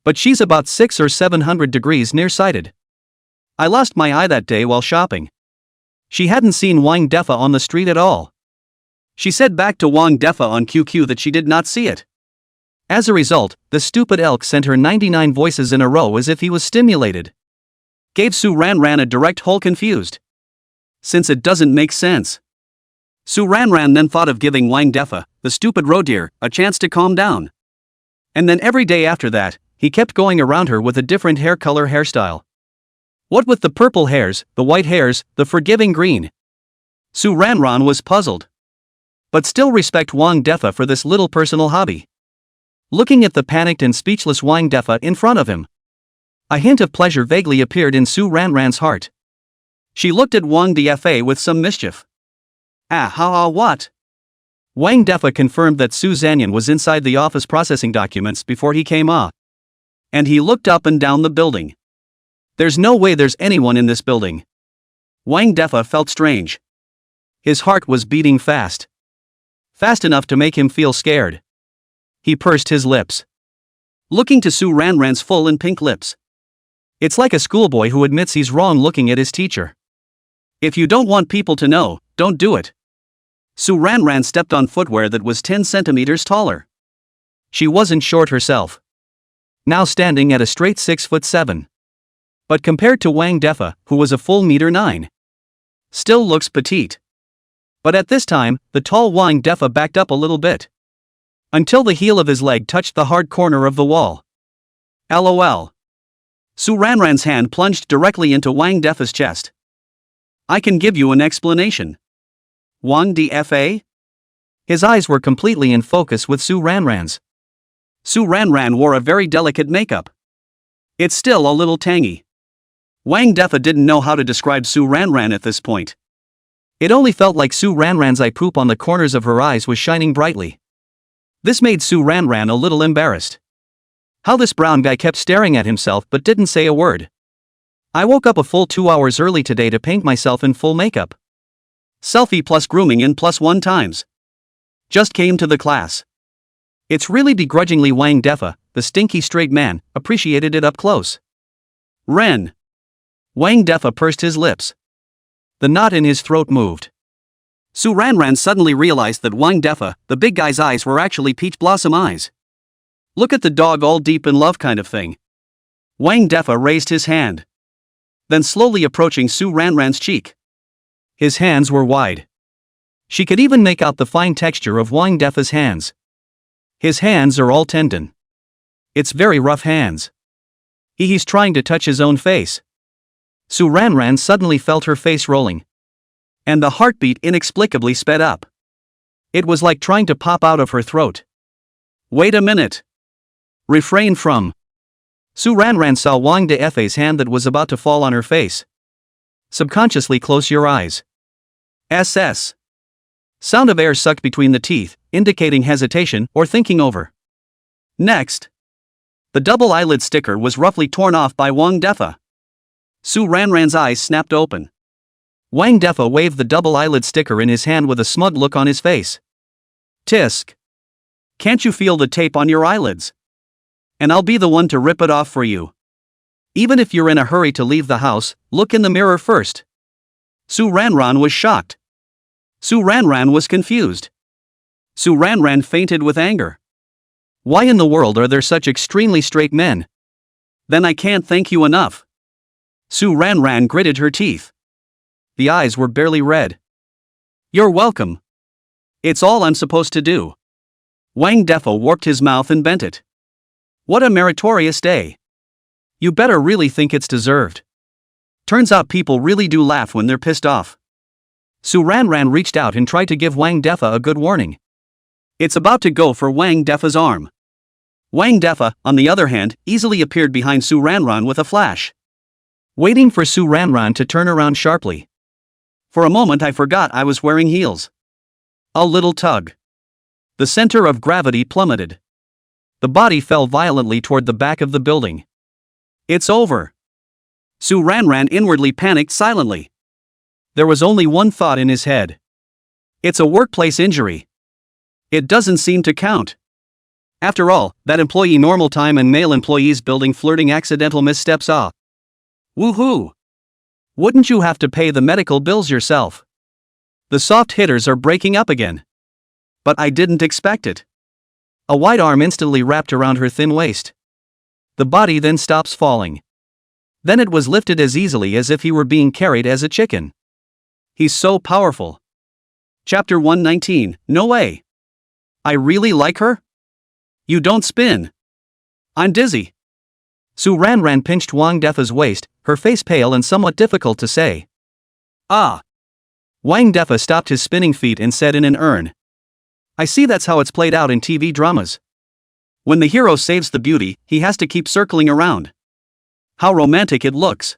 But she's about 600 or 700 degrees nearsighted. I lost my eye that day while shopping. She hadn't seen Wang Defa on the street at all. She said back to Wang Defa on QQ that she did not see it. As a result, the stupid elk sent her 99 voices in a row as if he was stimulated. Gave Su Ranran a direct hole confused. Since it doesn't make sense. Su Ranran then thought of giving Wang Defa, the stupid roe deer, a chance to calm down. And then every day after that, he kept going around her with a different hair color hairstyle. What with the purple hairs, the white hairs, the forgiving green? Su Ranran was puzzled. But still respect Wang Defa for this little personal hobby. Looking at the panicked and speechless Wang Defa in front of him. A hint of pleasure vaguely appeared in Su Ranran's heart. She looked at Wang Defa with some mischief. What? Wang Defa confirmed that Su Zanyan was inside the office processing documents before he came out. And he looked up and down the building. There's no way there's anyone in this building. Wang Defa felt strange. His heart was beating fast. Fast enough to make him feel scared. He pursed his lips. Looking to Su Ranran's full and pink lips. It's like a schoolboy who admits he's wrong looking at his teacher. If you don't want people to know, don't do it. Su Ranran stepped on footwear that was 10 centimeters taller. She wasn't short herself. Now standing at a straight 6'7". But compared to Wang Defa, who was a full 1.9 still looks petite. But at this time, the tall Wang Defa backed up a little bit. Until the heel of his leg touched the hard corner of the wall. LOL. Su Ranran's hand plunged directly into Wang Defa's chest. I can give you an explanation. Wang Defa? His eyes were completely in focus with Su Ranran's. Su Ranran wore a very delicate makeup. It's still a little tangy. Wang Defa didn't know how to describe Su Ranran at this point. It only felt like Su Ranran's eye poop on the corners of her eyes was shining brightly. This made Su Ranran a little embarrassed. How this brown guy kept staring at himself but didn't say a word. I woke up a full 2 hours early today to paint myself in full makeup. Selfie plus grooming in +1 times. Just came to the class. It's really begrudgingly Wang Defa, the stinky straight man, appreciated it up close. Ren. Wang Defa pursed his lips. The knot in his throat moved. Su Ranran suddenly realized that Wang Defa, the big guy's eyes were actually peach blossom eyes. Look at the dog all deep in love kind of thing. Wang Defa raised his hand. Then slowly approaching Su Ranran's cheek. His hands were wide. She could even make out the fine texture of Wang Defa's hands. His hands are all tendon. It's very rough hands. He's trying to touch his own face. Su Ranran suddenly felt her face rolling. And the heartbeat inexplicably sped up. It was like trying to pop out of her throat. Wait a minute. Refrain from. Su Ranran saw Wang Defa's hand that was about to fall on her face. Subconsciously close your eyes. SS. Sound of air sucked between the teeth, indicating hesitation or thinking over. Next. The double eyelid sticker was roughly torn off by Wang Defa. Su Ranran's eyes snapped open. Wang Defa waved the double eyelid sticker in his hand with a smug look on his face. Tisk. Can't you feel the tape on your eyelids? And I'll be the one to rip it off for you. Even if you're in a hurry to leave the house, look in the mirror first. Su Ranran was shocked. Su Ranran was confused. Su Ranran fainted with anger. Why in the world are there such extremely straight men? Then I can't thank you enough. Su Ranran gritted her teeth. The eyes were barely red. You're welcome. It's all I'm supposed to do. Wang Defo warped his mouth and bent it. What a meritorious day. You better really think it's deserved. Turns out people really do laugh when they're pissed off. Su Ranran reached out and tried to give Wang Defa a good warning. It's about to go for Wang Defa's arm. Wang Defa, on the other hand, easily appeared behind Su Ranran with a flash. Waiting for Su Ranran to turn around sharply. For a moment I forgot I was wearing heels. A little tug. The center of gravity plummeted. The body fell violently toward the back of the building. It's over. Su Ranran inwardly panicked silently. There was only one thought in his head. It's a workplace injury. It doesn't seem to count. After all, that employee normal time and male employees building flirting accidental missteps off. Woohoo! Wouldn't you have to pay the medical bills yourself? The soft hitters are breaking up again. But I didn't expect it. A white arm instantly wrapped around her thin waist. The body then stops falling. Then it was lifted as easily as if he were being carried as a chicken. He's so powerful. Chapter 119, No way. I really like her? You don't spin. I'm dizzy. Su Ranran pinched Wang Defa's waist, her face pale and somewhat difficult to say. Ah. Wang Defa stopped his spinning feet and said in an urn. I see that's how it's played out in TV dramas. When the hero saves the beauty, he has to keep circling around. How romantic it looks.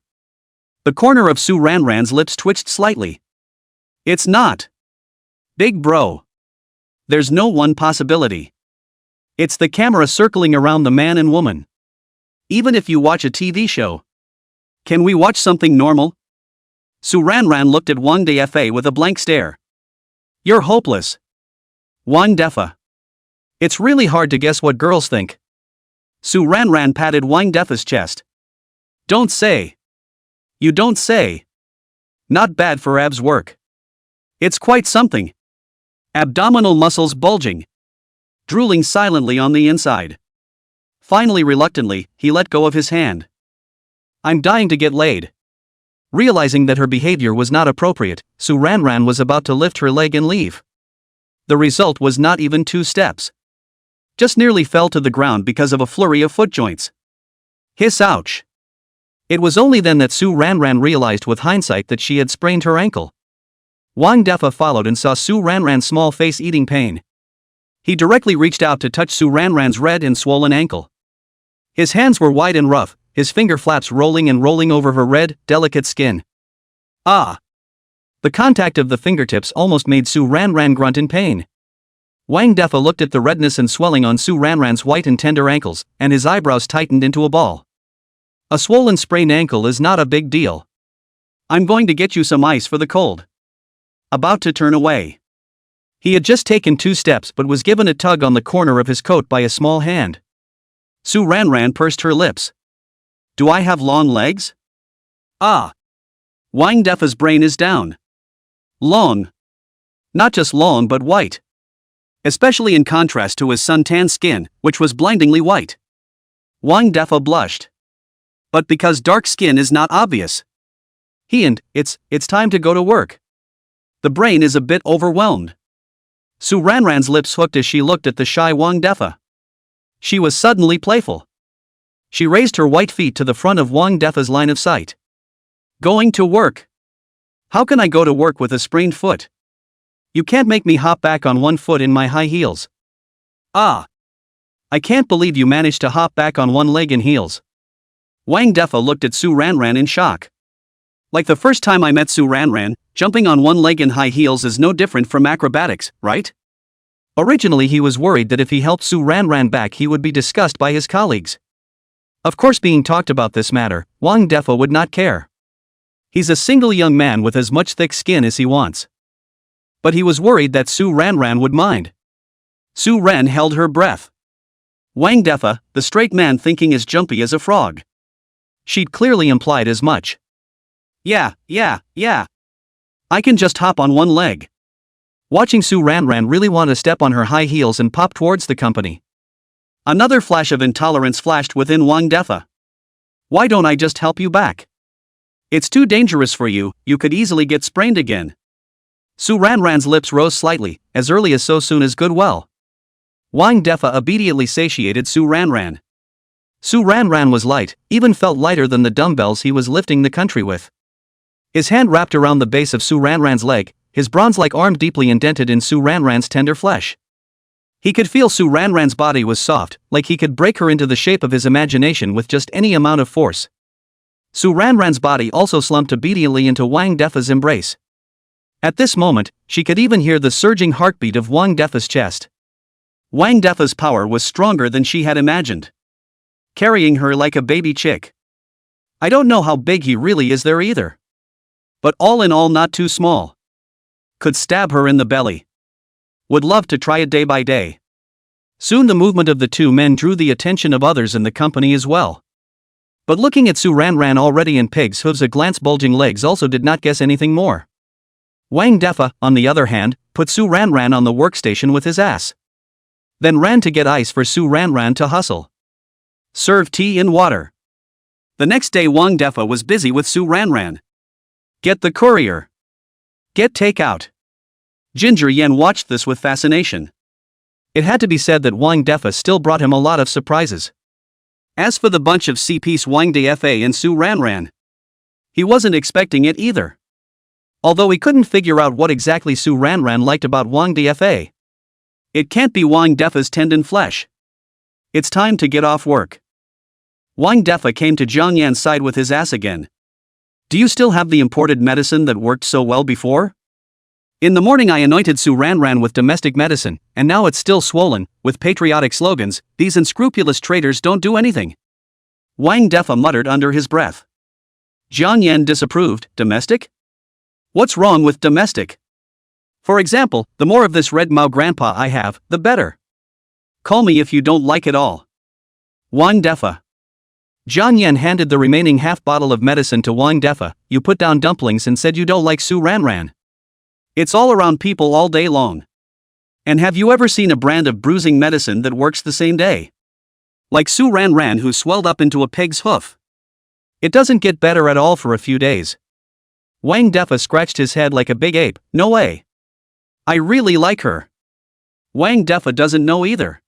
The corner of Su Ranran's lips twitched slightly. It's not. Big bro. There's no one possibility. It's the camera circling around the man and woman. Even if you watch a TV show. Can we watch something normal? Su Ranran looked at Wang Defa with a blank stare. You're hopeless. Wang Defa. It's really hard to guess what girls think. Su Ranran patted Wang Defa's chest. Don't say. You don't say. Not bad for abs work. It's quite something. Abdominal muscles bulging. Drooling silently on the inside. Finally, reluctantly, he let go of his hand. I'm dying to get laid. Realizing that her behavior was not appropriate, Su Ranran was about to lift her leg and leave. The result was not even 2 steps. Just nearly fell to the ground because of a flurry of foot joints. Hiss ouch. It was only then that Su Ranran realized with hindsight that she had sprained her ankle. Wang Defa followed and saw Su Ranran's small face eating pain. He directly reached out to touch Su Ranran's red and swollen ankle. His hands were wide and rough, his finger flaps rolling and rolling over her red, delicate skin. Ah! The contact of the fingertips almost made Su Ranran grunt in pain. Wang Defa looked at the redness and swelling on Su Ranran's white and tender ankles, and his eyebrows tightened into a ball. A swollen sprained ankle is not a big deal. I'm going to get you some ice for the cold. About to turn away. He had just taken 2 steps but was given a tug on the corner of his coat by a small hand. Su Ranran pursed her lips. Do I have long legs? Ah! Wang Defa's brain is down. Long. Not just long but white. Especially in contrast to his suntan skin, which was blindingly white. Wang Defa blushed. But because dark skin is not obvious. It's time to go to work. The brain is a bit overwhelmed. Su Ranran's lips hooked as she looked at the shy Wang Defa. She was suddenly playful. She raised her white feet to the front of Wang Defa's line of sight. Going to work. How can I go to work with a sprained foot? You can't make me hop back on one foot in my high heels. Ah! I can't believe you managed to hop back on one leg in heels. Wang Defa looked at Su Ranran in shock. Like the first time I met Su Ranran, jumping on one leg in high heels is no different from acrobatics, right? Originally he was worried that if he helped Su Ranran back he would be discussed by his colleagues. Of course, being talked about this matter, Wang Defa would not care. He's a single young man with as much thick skin as he wants. But he was worried that Su Ranran would mind. Su Ren held her breath. Wang Defa, the straight man thinking as jumpy as a frog. She'd clearly implied as much. Yeah. I can just hop on one leg. watching Su Ranran really want to step on her high heels and pop towards the company. Another flash of intolerance flashed within Wang Defa. Why don't I just help you back? It's too dangerous for you, you could easily get sprained again. Su Ranran's lips rose slightly, as early as so soon as good well. Wang Defa immediately satiated Su Ranran. Su Ranran was light, even felt lighter than the dumbbells he was lifting the country with. His hand wrapped around the base of Su Ranran's leg, his bronze-like arm deeply indented in Su Ranran's tender flesh. He could feel Su Ranran's body was soft, like he could break her into the shape of his imagination with just any amount of force. Su Ranran's body also slumped obediently into Wang Defa's embrace. At this moment, she could even hear the surging heartbeat of Wang Defa's chest. Wang Defa's power was stronger than she had imagined, carrying her like a baby chick. I don't know how big he really is there either. But all in all, not too small. Could stab her in the belly. Would love to try it day by day. Soon the movement of the two men drew the attention of others in the company as well. But looking at Su Ranran already in pig's hooves, a glance bulging legs also did not guess anything more. Wang Defa, on the other hand, put Su Ranran on the workstation with his ass. Then ran to get ice for Su Ranran to hustle. Serve tea and water. The next day Wang Defa was busy with Su Ranran. Get the courier. Get takeout. Ginger Yen watched this with fascination. It had to be said that Wang Defa still brought him a lot of surprises. As for the bunch of CPs Wang Defa and Su Ranran, he wasn't expecting it either. Although he couldn't figure out what exactly Su Ranran liked about Wang Defa. It can't be Wang Defa's tendon flesh. It's time to get off work. Wang Defa came to Jiang Yan's side with his ass again. Do you still have the imported medicine that worked so well before? In the morning I anointed Su Ranran with domestic medicine, and now it's still swollen, with patriotic slogans. These unscrupulous traitors don't do anything. Wang Defa muttered under his breath. Jiang Yan disapproved. Domestic? What's wrong with domestic? For example, the more of this red Mao grandpa I have, the better. Call me if you don't like it all. Wang Defa. Jiang Yan handed the remaining half bottle of medicine to Wang Defa. You put down dumplings and said you don't like Su Ranran. It's all around people all day long. And have you ever seen a brand of bruising medicine that works the same day? Like Su Ranran, who swelled up into a pig's hoof. It doesn't get better at all for a few days. Wang Defa scratched his head like a big ape. No way. I really like her. Wang Defa doesn't know either.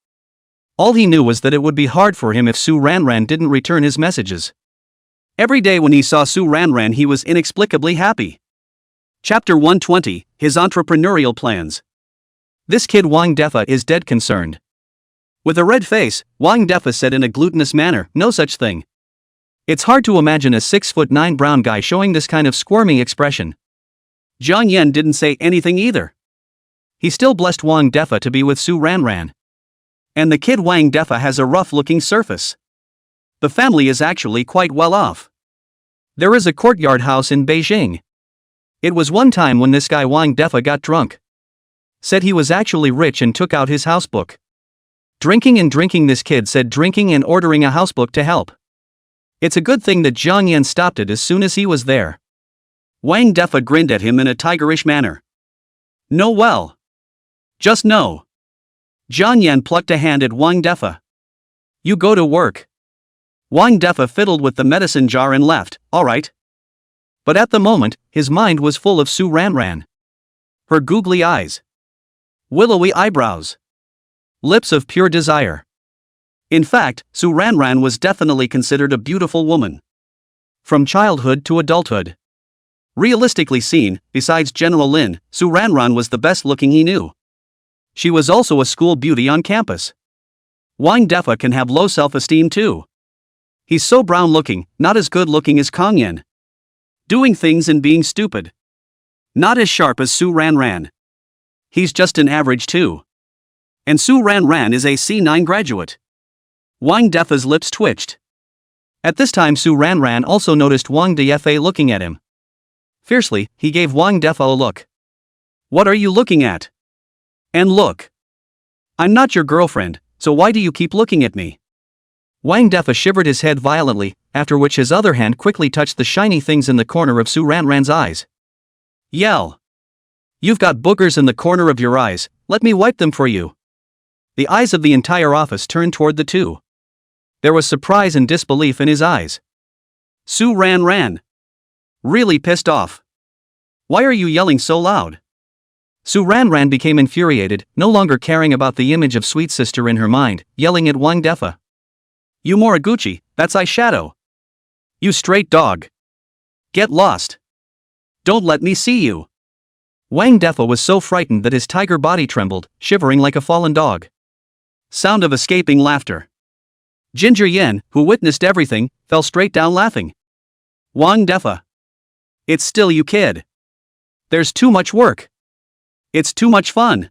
All he knew was that it would be hard for him if Su Ranran didn't return his messages. Every day when he saw Su Ranran he was inexplicably happy. Chapter 120, His Entrepreneurial Plans. This kid Wang Defa is dead concerned. With a red face, Wang Defa said in a glutinous manner, no such thing. It's hard to imagine a 6'9" brown guy showing this kind of squirmy expression. Jiang Yan didn't say anything either. He still blessed Wang Defa to be with Su Ranran. And the kid Wang Defa has a rough-looking surface. The family is actually quite well off. There is a courtyard house in Beijing. It was one time when this guy Wang Defa got drunk. Said he was actually rich and took out his housebook. Drinking and drinking, this kid said, drinking and ordering a housebook to help. It's a good thing that Jiang Yan stopped it as soon as he was there. Wang Defa grinned at him in a tigerish manner. No, well. Just no. Jiang Yan plucked a hand at Wang Defa. You go to work. Wang Defa fiddled with the medicine jar and left. All right. But at the moment, his mind was full of Su Ranran. Her googly eyes. Willowy eyebrows. Lips of pure desire. In fact, Su Ranran was definitely considered a beautiful woman. From childhood to adulthood. Realistically seen, besides General Lin, Su Ranran was the best looking he knew. She was also a school beauty on campus. Wang Defa can have low self-esteem too. He's so brown looking, not as good looking as Kang Yan. Doing things and being stupid. Not as sharp as Su Ranran. He's just an average too. And Su Ranran is a C9 graduate. Wang Defa's lips twitched. At this time Su Ranran also noticed Wang Defa looking at him. Fiercely, he gave Wang Defa a look. What are you looking at? And look. I'm not your girlfriend, so why do you keep looking at me? Wang Defa shivered his head violently, after which his other hand quickly touched the shiny things in the corner of Su Ranran's eyes. Yell. You've got boogers in the corner of your eyes, let me wipe them for you. The eyes of the entire office turned toward the two. There was surprise and disbelief in his eyes. Sue ran. Really pissed off. Why are you yelling so loud? Sue ran became infuriated, no longer caring about the image of sweet sister in her mind, yelling at Wang Defa. You Moriguchi, that's eyeshadow. You straight dog. Get lost. Don't let me see you. Wang Defa was so frightened that his tiger body trembled, shivering like a fallen dog. Sound of escaping laughter. Ginger Yen, who witnessed everything, fell straight down laughing. Wang Defa. It's still you, kid. There's too much work. It's too much fun.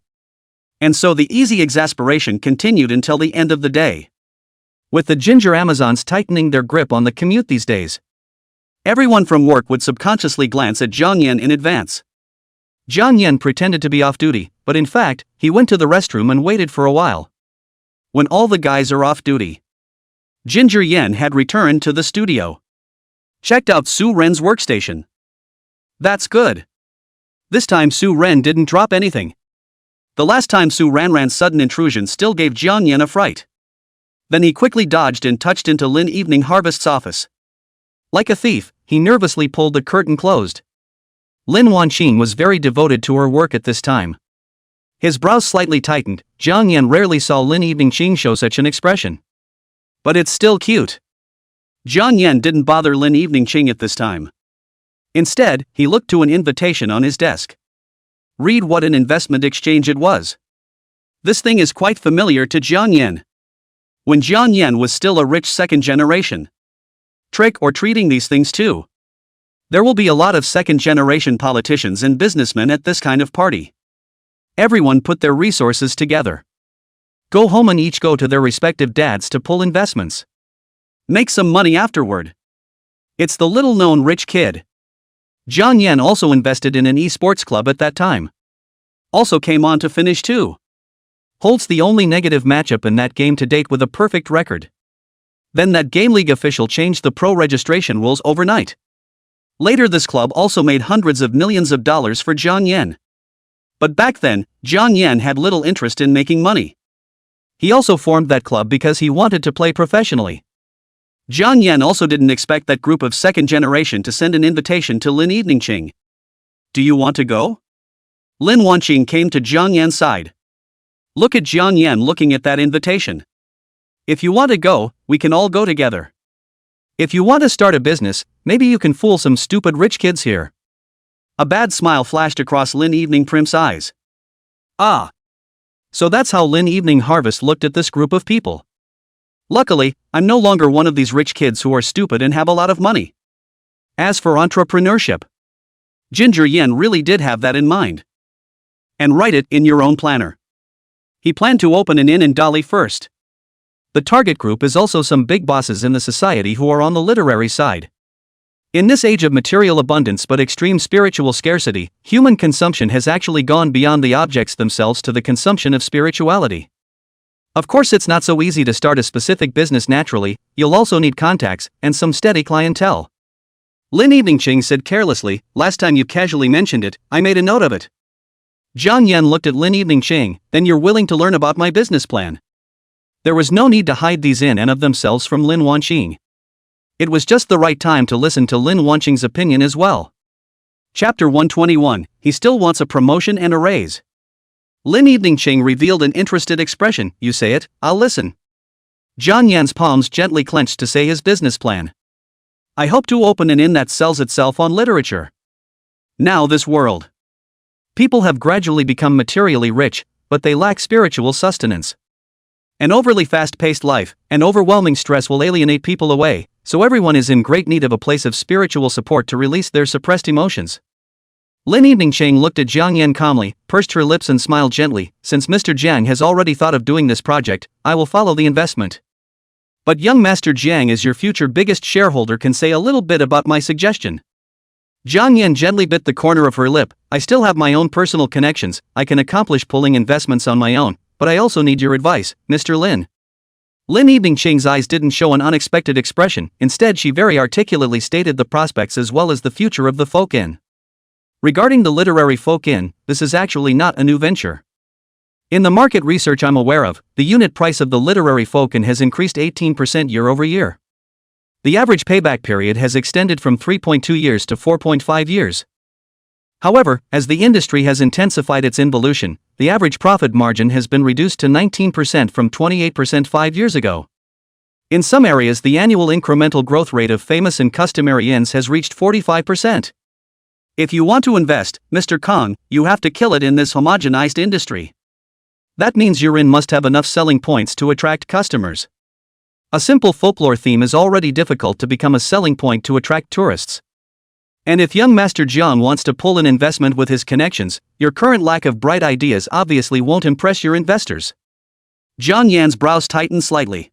And so the easy exasperation continued until the end of the day. With the ginger Amazons tightening their grip on the commute these days, everyone from work would subconsciously glance at Jiang Yan in advance. Jiang Yan pretended to be off duty, but in fact, he went to the restroom and waited for a while. When all the guys are off duty, Ginger Yen had returned to the studio. Checked out Su Ren's workstation. That's good. This time Su Ren didn't drop anything. The last time Su Ranran's sudden intrusion still gave Jiang Yan a fright. Then he quickly dodged and touched into Lin Evening Harvest's office. Like a thief, he nervously pulled the curtain closed. Lin Wanqing was very devoted to her work at this time. His brows slightly tightened. Jiang Yan rarely saw Lin Evening Qing show such an expression. But it's still cute. Jiang Yan didn't bother Lin Evening Qing at this time. Instead, he looked to an invitation on his desk. Read what an investment exchange it was. This thing is quite familiar to Jiang Yan. When Jiang Yan was still a rich second generation. Trick or treating these things too. There will be a lot of second generation politicians and businessmen at this kind of party. Everyone put their resources together. Go home and each go to their respective dads to pull investments. Make some money afterward. It's the little known rich kid. Jiang Yan also invested in an esports club at that time. Also came on to finish too. Holds the only negative matchup in that game to date with a perfect record. Then that game league official changed the pro registration rules overnight. Later this club also made hundreds of millions of dollars for Jiang Yan. But back then, Jiang Yan had little interest in making money. He also formed that club because he wanted to play professionally. Jiang Yan also didn't expect that group of second generation to send an invitation to Lin Evening Qing. Do you want to go? Lin Wanqing came to Jiang Yan's side. Look at Jiang Yan looking at that invitation. If you want to go, we can all go together. If you want to start a business, maybe you can fool some stupid rich kids here. A bad smile flashed across Lin Evening Prim's eyes. Ah. So that's how Lin Evening Harvest looked at this group of people. Luckily, I'm no longer one of these rich kids who are stupid and have a lot of money. As for entrepreneurship, Ginger Yen really did have that in mind. And write it in your own planner. He planned to open an inn in Dali first. The target group is also some big bosses in the society who are on the literary side. In this age of material abundance but extreme spiritual scarcity, human consumption has actually gone beyond the objects themselves to the consumption of spirituality. Of course, it's not so easy to start a specific business naturally. You'll also need contacts and some steady clientele. Lin Evening Qing said carelessly, last time you casually mentioned it, I made a note of it. Jiang Yan looked at Lin Evening Qing, then you're willing to learn about my business plan. There was no need to hide these in and of themselves from Lin Wanqing. It was just the right time to listen to Lin Wanqing's opinion as well. Chapter 121, he still wants a promotion and a raise. Lin Evening Qing revealed an interested expression. You say it, I'll listen. Jiang Yan's palms gently clenched to say his business plan. I hope to open an inn that sells itself on literature. Now this world. People have gradually become materially rich, but they lack spiritual sustenance. An overly fast-paced life and overwhelming stress will alienate people away, so everyone is in great need of a place of spiritual support to release their suppressed emotions. Lin Evening Qing looked at Jiang Yan calmly, pursed her lips and smiled gently. Since Mr. Jiang has already thought of doing this project, I will follow the investment. But young Master Jiang as your future biggest shareholder can say a little bit about my suggestion. Jiang Yan gently bit the corner of her lip. I still have my own personal connections, I can accomplish pulling investments on my own, but I also need your advice, Mr. Lin. Lin Evening Qing's eyes didn't show an unexpected expression, instead she very articulately stated the prospects as well as the future of the folk inn. Regarding the literary folk inn, this is actually not a new venture. In the market research I'm aware of, the unit price of the literary folk inn has increased 18% year over year. The average payback period has extended from 3.2 years to 4.5 years. However, as the industry has intensified its involution, the average profit margin has been reduced to 19% from 28% 5 years ago. In some areas, the annual incremental growth rate of famous and customary inns has reached 45%. If you want to invest, Mr. Kong, you have to kill it in this homogenized industry. That means your inn must have enough selling points to attract customers. A simple folklore theme is already difficult to become a selling point to attract tourists. And if young Master Jiang wants to pull an investment with his connections, your current lack of bright ideas obviously won't impress your investors. Jiang Yan's brows tightened slightly.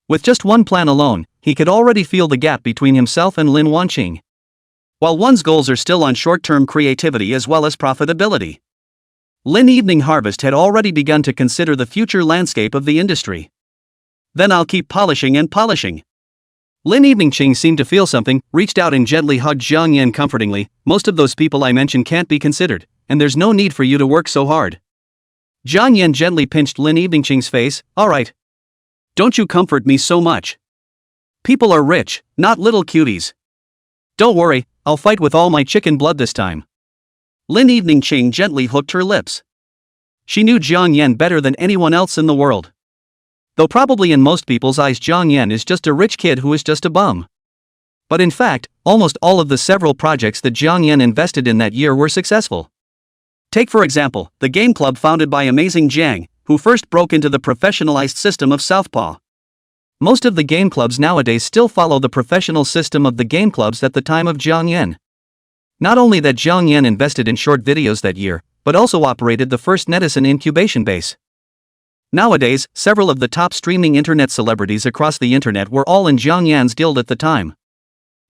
With just one plan alone, he could already feel the gap between himself and Lin Wanqing. While one's goals are still on short-term creativity as well as profitability, Lin Evening Harvest had already begun to consider the future landscape of the industry. Then I'll keep polishing and polishing. Lin Eveningqing seemed to feel something, reached out and gently hugged Jiang Yan comfortingly. Most of those people I mentioned can't be considered, and there's no need for you to work so hard. Jiang Yan gently pinched Lin Eveningqing's face. All right. Don't you comfort me so much. People are rich, not little cuties. Don't worry, I'll fight with all my chicken blood this time. Lin Eveningqing gently hooked her lips. She knew Jiang Yan better than anyone else in the world. Though probably in most people's eyes Jiang Yan is just a rich kid who is just a bum. But in fact, almost all of the several projects that Jiang Yan invested in that year were successful. Take for example, the game club founded by Amazing Jiang, who first broke into the professionalized system of Southpaw. Most of the game clubs nowadays still follow the professional system of the game clubs at the time of Jiang Yan. Not only that Jiang Yan invested in short videos that year, but also operated the first netizen incubation base. Nowadays, several of the top streaming internet celebrities across the internet were all in Jiang Yan's guild at the time.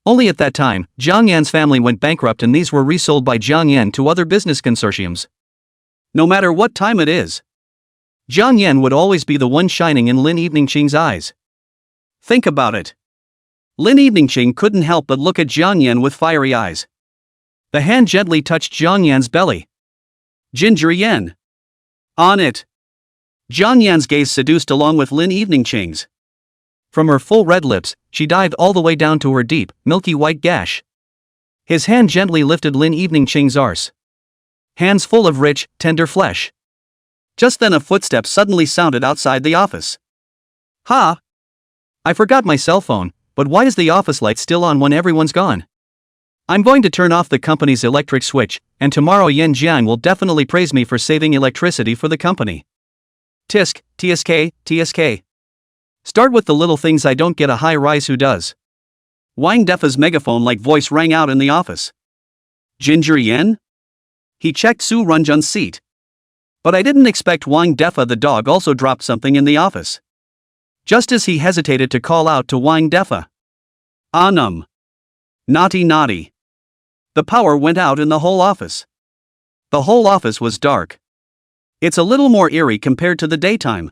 Only at that time, Jiang Yan's family went bankrupt and these were resold by Jiang Yan to other business consortiums. No matter what time it is, Jiang Yan would always be the one shining in Lin Eveningqing's eyes. Think about it. Lin Eveningqing couldn't help but look at Jiang Yan with fiery eyes. The hand gently touched Jiang Yan's belly. Ginger Yan. On it. Jiang Yan's gaze seduced along with Lin Eveningqing's. From her full red lips, she dived all the way down to her deep, milky white gash. His hand gently lifted Lin Eveningqing's arse. Hands full of rich, tender flesh. Just then a footstep suddenly sounded outside the office. Ha! I forgot my cell phone, but why is the office light still on when everyone's gone? I'm going to turn off the company's electric switch, and tomorrow Yan Jiang will definitely praise me for saving electricity for the company. Tisk, TSK, TSK. Start with the little things I don't get a high rise who does. Wang Defa's megaphone-like voice rang out in the office. Ginger Yan? He checked Su Runjun's seat. But I didn't expect Wang Defa the dog also dropped something in the office. Just as he hesitated to call out to Wang Defa. Naughty naughty. The power went out in the whole office. The whole office was dark. It's a little more eerie compared to the daytime.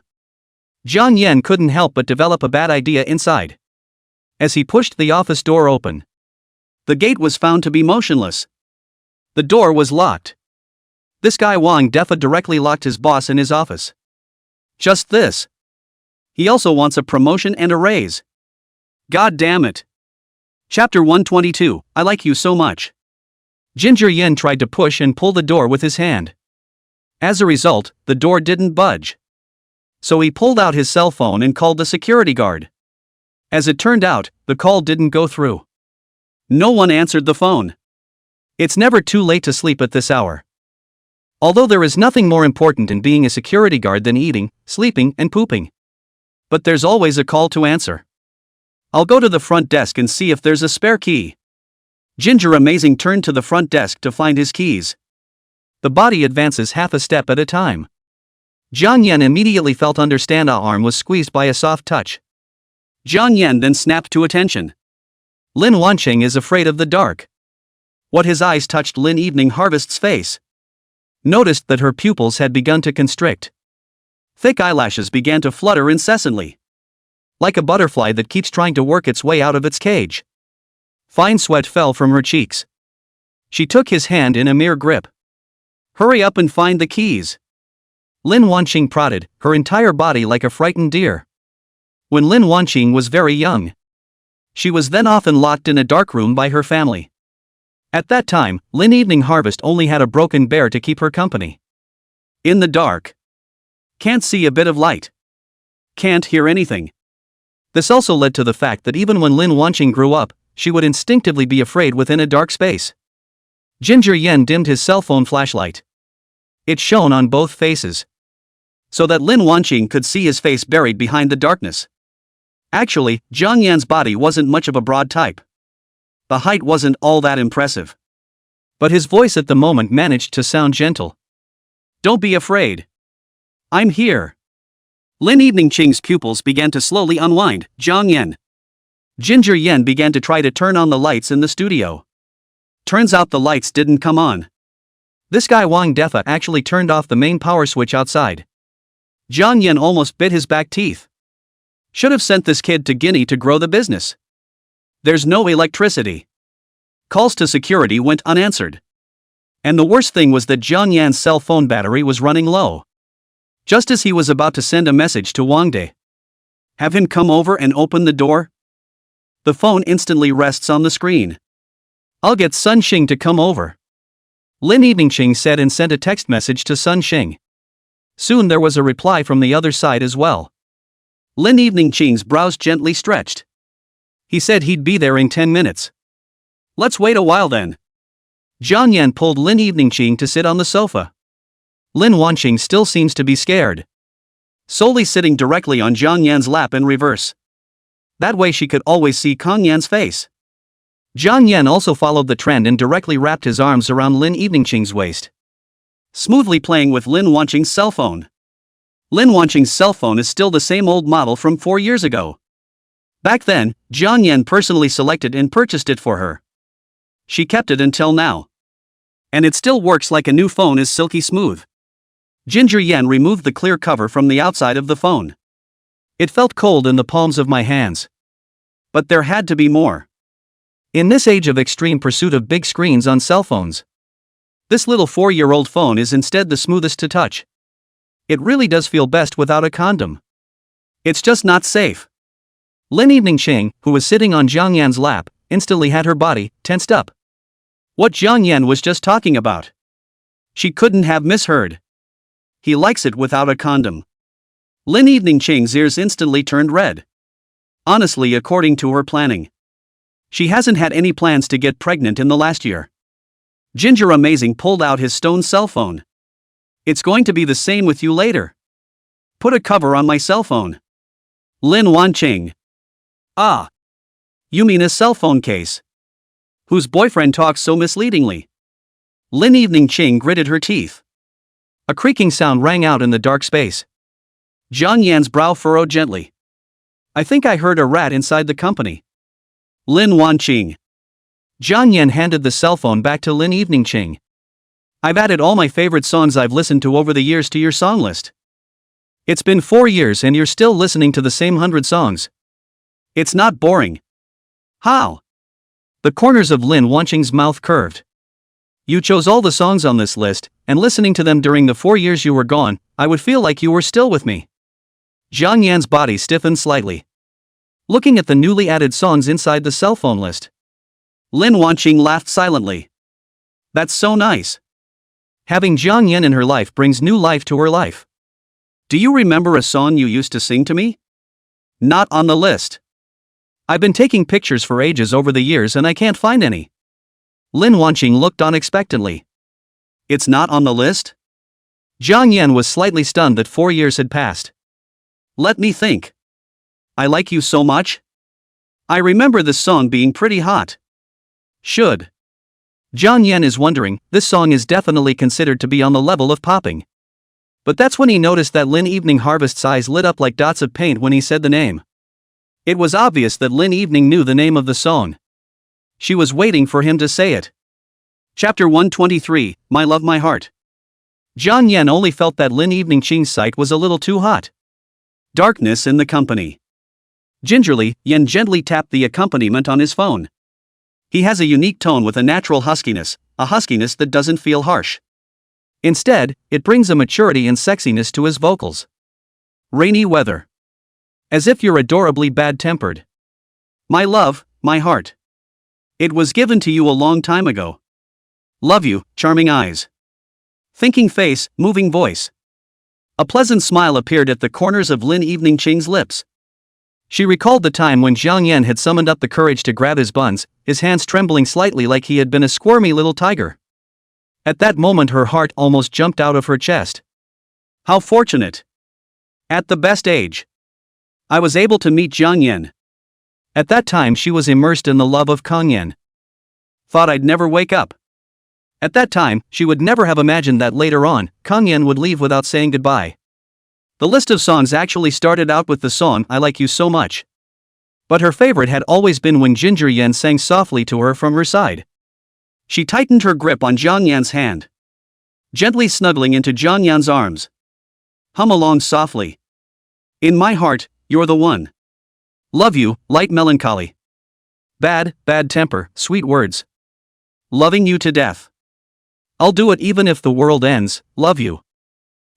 Jiang Yan couldn't help but develop a bad idea inside. As he pushed the office door open, the gate was found to be motionless. The door was locked. This guy Wang Defa directly locked his boss in his office. Just this. He also wants a promotion and a raise. God damn it. Chapter 122, I like you so much. Ginger Yan tried to push and pull the door with his hand. As a result, the door didn't budge. So he pulled out his cell phone and called the security guard. As it turned out, the call didn't go through. No one answered the phone. It's never too late to sleep at this hour. Although there is nothing more important in being a security guard than eating, sleeping, and pooping. But there's always a call to answer. I'll go to the front desk and see if there's a spare key. Ginger Amazing turned to the front desk to find his keys. The body advances half a step at a time. Jiang Yan immediately felt understand our arm was squeezed by a soft touch. Jiang Yan then snapped to attention. Lin Wanqing is afraid of the dark. What his eyes touched Lin Evening Harvest's face. Noticed that her pupils had begun to constrict. Thick eyelashes began to flutter incessantly. Like a butterfly that keeps trying to work its way out of its cage. Fine sweat fell from her cheeks. She took his hand in a mere grip. "Hurry up and find the keys." Lin Wanqing prodded, her entire body like a frightened deer. When Lin Wanqing was very young, she was then often locked in a dark room by her family. At that time, Lin Evening Harvest only had a broken bear to keep her company. In the dark. Can't see a bit of light. Can't hear anything. This also led to the fact that even when Lin Wanqing grew up, she would instinctively be afraid within a dark space. Ginger Yen dimmed his cell phone flashlight. It shone on both faces, so that Lin Wanqing could see his face buried behind the darkness. Actually, Jiang Yan's body wasn't much of a broad type. The height wasn't all that impressive. But his voice at the moment managed to sound gentle. "Don't be afraid. I'm here." Lin Evening Qing's pupils began to slowly unwind. Jiang Yan. Ginger Yen began to try to turn on the lights in the studio. Turns out the lights didn't come on. This guy Wang Defa actually turned off the main power switch outside. Jiang Yan almost bit his back teeth. Should have sent this kid to Guinea to grow the business. There's no electricity. Calls to security went unanswered. And the worst thing was that Jiang Yan's cell phone battery was running low. Just as he was about to send a message to Wang De, have him come over and open the door, the phone instantly rests on the screen. "I'll get Sun Xing to come over," Lin Evening Qing said and sent a text message to Sun Xing. Soon there was a reply from the other side as well. Lin Evening Qing's brows gently stretched. He said he'd be there in 10 minutes. "Let's wait a while then." Jiang Yan pulled Lin Evening Qing to sit on the sofa. Lin Wanqing still seems to be scared, solely sitting directly on Jiang Yan's lap in reverse. That way she could always see Kang Yan's face. Jiang Yan also followed the trend and directly wrapped his arms around Lin Evening Qing's waist, smoothly playing with Lin Wanqing's cell phone. Lin Wanqing's cell phone is still the same old model from 4 years ago. Back then, Jiang Yan personally selected and purchased it for her. She kept it until now. And it still works like a new phone, is silky smooth. Ginger Yen removed the clear cover from the outside of the phone. "It felt cold in the palms of my hands. But there had to be more. In this age of extreme pursuit of big screens on cell phones, this little 4-year-old phone is instead the smoothest to touch. It really does feel best without a condom. It's just not safe." Lin Evening Qing, who was sitting on Jiang Yan's lap, instantly had her body tensed up. What Jiang Yan was just talking about? She couldn't have misheard. He likes it without a condom. Lin Evening Qing's ears instantly turned red. Honestly, according to her planning, she hasn't had any plans to get pregnant in the last year. Ginger Amazing pulled out his stone cell phone. "It's going to be the same with you later. Put a cover on my cell phone." Lin Wanqing. "Ah. You mean a cell phone case? Whose boyfriend talks so misleadingly?" Lin Evening Qing gritted her teeth. A creaking sound rang out in the dark space. Jiang Yan's brow furrowed gently. "I think I heard a rat inside the company." Lin Wanqing. Jiang Yan handed the cell phone back to Lin Evening Qing. "I've added all my favorite songs I've listened to over the years to your song list. It's been 4 years and you're still listening to the same 100 songs. It's not boring." "How?" The corners of Lin Wanqing's mouth curved. "You chose all the songs on this list, and listening to them during the 4 years you were gone, I would feel like you were still with me." Jiang Yan's body stiffened slightly, looking at the newly added songs inside the cell phone list. Lin Wanqing laughed silently. "That's so nice. Having Jiang Yan in her life brings new life to her life. Do you remember a song you used to sing to me?" "Not on the list. I've been taking pictures for ages over the years and I can't find any." Lin Wanqing looked on expectantly. "It's not on the list?" Jiang Yan was slightly stunned that 4 years had passed. "Let me think. I Like You So Much? I remember this song being pretty hot. Should." Jiang Yan is wondering, this song is definitely considered to be on the level of popping. But that's when he noticed that Lin Evening Harvest's eyes lit up like dots of paint when he said the name. It was obvious that Lin Evening knew the name of the song. She was waiting for him to say it. Chapter 123, My Love My Heart. Jiang Yan only felt that Lin Evening Qing's sight was a little too hot. Darkness in the company. Gingerly, Yan gently tapped the accompaniment on his phone. He has a unique tone with a natural huskiness, a huskiness that doesn't feel harsh. Instead, it brings a maturity and sexiness to his vocals. Rainy weather. As if you're adorably bad-tempered. My love, my heart. It was given to you a long time ago. Love you, charming eyes. Thinking face, moving voice. A pleasant smile appeared at the corners of Lin Evening Ching's lips. She recalled the time when Jiang Yan had summoned up the courage to grab his buns, his hands trembling slightly like he had been a squirmy little tiger. At that moment her heart almost jumped out of her chest. How fortunate. At the best age. I was able to meet Jiang Yan. At that time she was immersed in the love of Kang Yan. Thought I'd never wake up. At that time, she would never have imagined that later on, Kang Yan would leave without saying goodbye. The list of songs actually started out with the song I Like You So Much. But her favorite had always been when Ginger Yan sang softly to her from her side. She tightened her grip on Jiang Yan's hand. Gently snuggling into Jiang Yan's arms. Hum along softly. In my heart, you're the one. Love you, light melancholy. Bad temper, sweet words. Loving you to death. I'll do it even if the world ends, love you.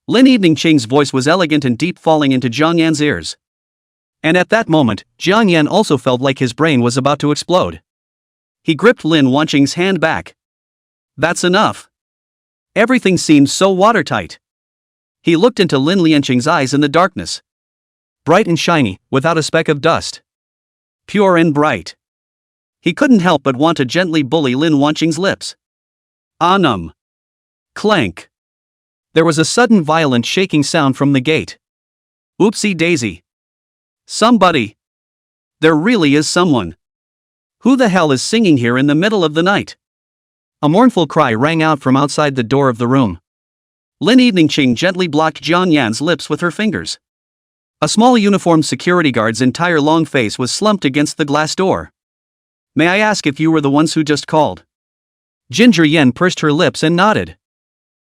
Lin Evening Ching's voice was elegant and deep, falling into Jiang Yan's ears. And at that moment, Jiang Yan also felt like his brain was about to explode. He gripped Lin Wanqing's hand back. That's enough. Everything seemed so watertight. He looked into Lin Lianqing's eyes in the darkness. Bright and shiny, without a speck of dust. Pure and bright. He couldn't help but want to gently bully Lin Wanqing's lips. Anum. Clank. There was a sudden violent shaking sound from the gate. Oopsie daisy. Somebody. There really is someone. Who the hell is singing here in the middle of the night? A mournful cry rang out from outside the door of the room. Lin Evening Ching gently blocked Jiang Yan's lips with her fingers. A small uniformed security guard's entire long face was slumped against the glass door. May I ask if you were the ones who just called? Ginger Yan pursed her lips and nodded.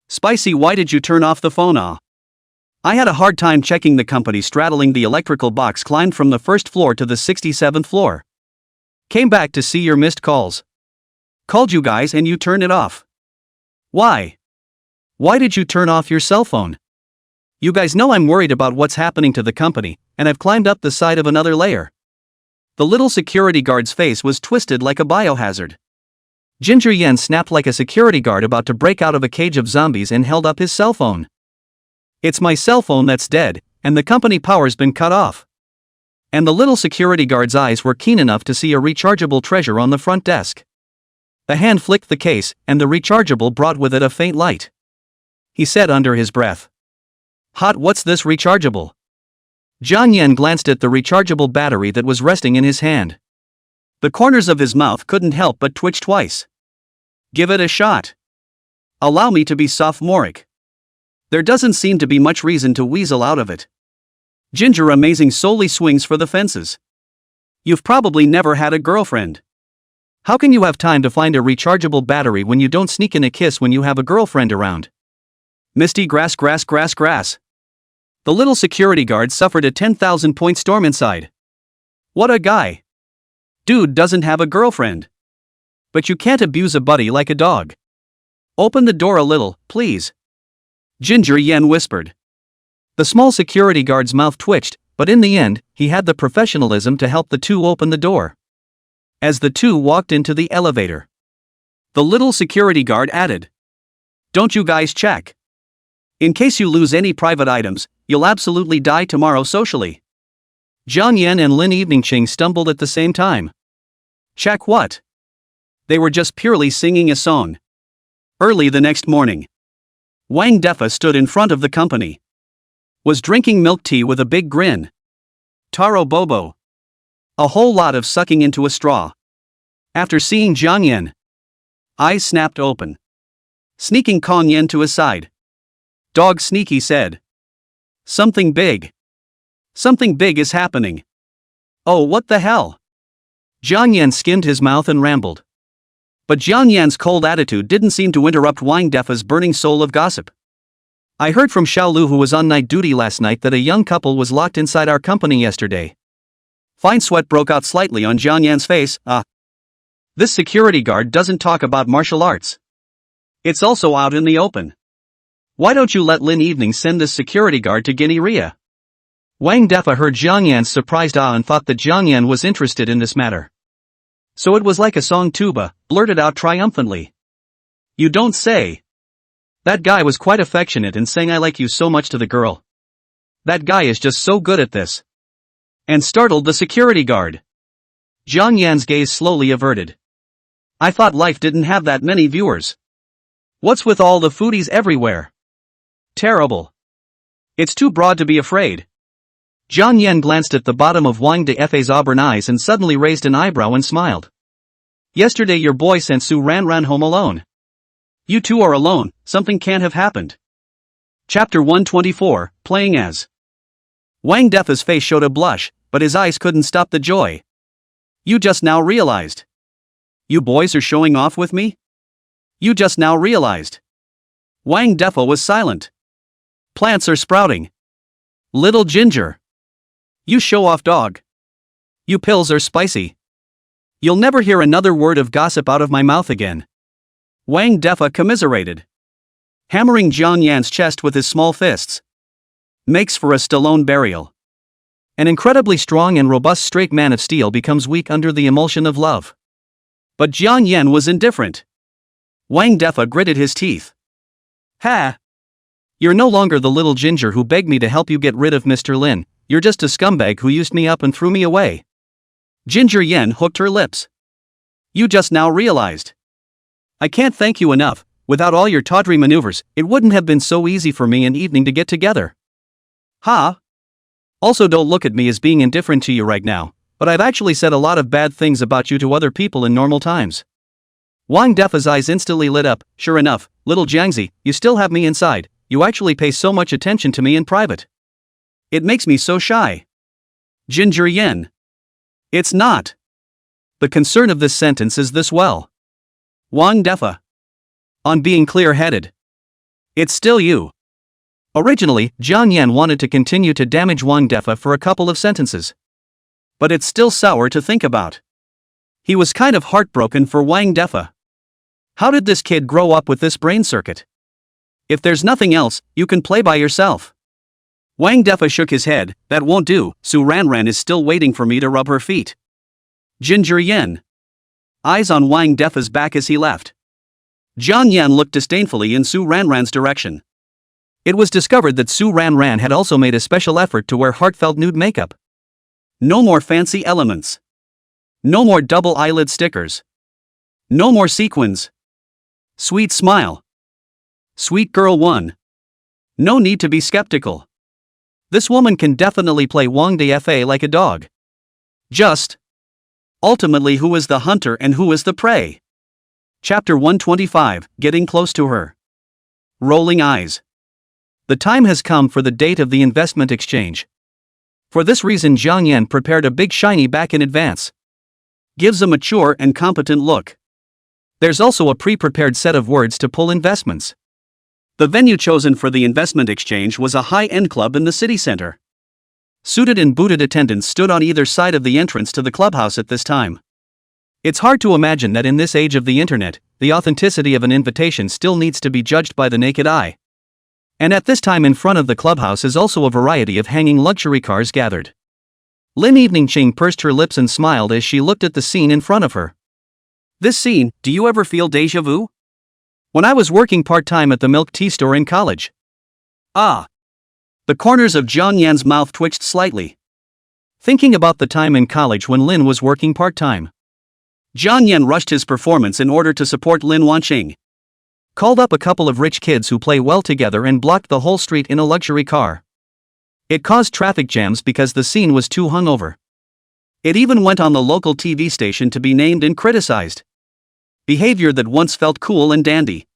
Spicy, why did you turn off the phone? I had a hard time checking the company straddling the electrical box, climbed from the first floor to the 67th floor. Came back to see your missed calls. Called you guys and you turned it off. Why? Why did you turn off your cell phone? You guys know I'm worried about what's happening to the company, and I've climbed up the side of another layer. The little security guard's face was twisted like a biohazard. Ginger Yan snapped like a security guard about to break out of a cage of zombies and held up his cell phone. It's my cell phone that's dead, and the company power's been cut off. And the little security guard's eyes were keen enough to see a rechargeable treasure on the front desk. The hand flicked the case, and the rechargeable brought with it a faint light. He said under his breath. Hot, what's this rechargeable? Jiang Yan glanced at the rechargeable battery that was resting in his hand. The corners of his mouth couldn't help but twitch twice. Give it a shot. Allow me to be sophomoric. There doesn't seem to be much reason to weasel out of it. Ginger Amazing solely swings for the fences. You've probably never had a girlfriend. How can you have time to find a rechargeable battery when you don't sneak in a kiss when you have a girlfriend around? Misty grass. The little security guard suffered a 10,000-point storm inside. What a guy. Dude doesn't have a girlfriend. But you can't abuse a buddy like a dog. Open the door a little, please. Ginger Yan whispered. The small security guard's mouth twitched, but in the end, he had the professionalism to help the two open the door. As the two walked into the elevator, the little security guard added, "Don't you guys check. In case you lose any private items, you'll absolutely die tomorrow socially." Jiang Yan and Lin Evening Ching stumbled at the same time. Check what? They were just purely singing a song. Early the next morning, Wang Defa stood in front of the company. Was drinking milk tea with a big grin. Taro Bobo. A whole lot of sucking into a straw. After seeing Jiang Yan, eyes snapped open. Sneaking Kang Yan to his side. Dog sneak, he said. Something big. Something big is happening. Oh, what the hell? Jiang Yan skimmed his mouth and rambled. But Jiang Yan's cold attitude didn't seem to interrupt Wang Defa's burning soul of gossip. I heard from Xiao Lu, who was on night duty last night, that a young couple was locked inside our company yesterday. Fine sweat broke out slightly on Jiang Yan's face. This security guard doesn't talk about martial arts. It's also out in the open. Why don't you let Lin Evening send this security guard to Guinea Ria? Wang Defa heard Jiang Yan's surprised and thought that Jiang Yan was interested in this matter. So it was like a song tuba, blurted out triumphantly. You don't say. That guy was quite affectionate in saying I like you so much to the girl. That guy is just so good at this. And startled the security guard. Jiang Yan's gaze slowly averted. I thought life didn't have that many viewers. What's with all the foodies everywhere? Terrible. It's too broad to be afraid. Jiang Yan glanced at the bottom of Wang Defa's auburn eyes and suddenly raised an eyebrow and smiled. Yesterday your boy sent Su Ran home alone. You two are alone, something can't have happened. Chapter 124, Playing As. Wang Defa's face showed a blush, but his eyes couldn't stop the joy. You just now realized. You boys are showing off with me? You just now realized. Wang Defa was silent. Plants are sprouting. Little ginger. You show-off dog. You pills are spicy. You'll never hear another word of gossip out of my mouth again. Wang Defa commiserated. Hammering Jiang Yan's chest with his small fists. Makes for a Stallone burial. An incredibly strong and robust straight man of steel becomes weak under the emulsion of love. But Jiang Yan was indifferent. Wang Defa gritted his teeth. Ha! You're no longer the little ginger who begged me to help you get rid of Mr. Lin, you're just a scumbag who used me up and threw me away. Ginger Yen hooked her lips. You just now realized. I can't thank you enough, without all your tawdry maneuvers, it wouldn't have been so easy for me and Evening to get together. Ha! Also don't look at me as being indifferent to you right now, but I've actually said a lot of bad things about you to other people in normal times. Wang Defa's eyes instantly lit up. Sure enough, little Jiangzi, you still have me inside, you actually pay so much attention to me in private. It makes me so shy. Ginger Yen. It's not. The concern of this sentence is this well. Wang Defa. On being clear-headed. It's still you. Originally, Jiang Yan wanted to continue to damage Wang Defa for a couple of sentences. But it's still sour to think about. He was kind of heartbroken for Wang Defa. How did this kid grow up with this brain circuit? If there's nothing else, you can play by yourself. Wang Defa shook his head. That won't do, Su Ran is still waiting for me to rub her feet. Ginger Yen. Eyes on Wang Defa's back as he left. Jiang Yan looked disdainfully in Su Ran's direction. It was discovered that Su Ran had also made a special effort to wear heartfelt nude makeup. No more fancy elements. No more double eyelid stickers. No more sequins. Sweet smile. Sweet girl 1. No need to be skeptical. This woman can definitely play Wang Defa like a dog. Just. Ultimately, who is the hunter and who is the prey? Chapter 125, Getting Close to Her. Rolling eyes. The time has come for the date of the investment exchange. For this reason Jiang Yan prepared a big shiny back in advance. Gives a mature and competent look. There's also a pre-prepared set of words to pull investments. The venue chosen for the investment exchange was a high-end club in the city center. Suited and booted attendants stood on either side of the entrance to the clubhouse at this time. It's hard to imagine that in this age of the internet, the authenticity of an invitation still needs to be judged by the naked eye. And at this time in front of the clubhouse is also a variety of hanging luxury cars gathered. Lin Evening Ching pursed her lips and smiled as she looked at the scene in front of her. This scene, do you ever feel déjà vu? When I was working part-time at the milk tea store in college. Ah. The corners of Jiang Yan's mouth twitched slightly. Thinking about the time in college when Lin was working part-time. Jiang Yan rushed his performance in order to support Lin Wanqing. Called up a couple of rich kids who play well together and blocked the whole street in a luxury car. It caused traffic jams because the scene was too hungover. It even went on the local TV station to be named and criticized. Behavior that once felt cool and dandy.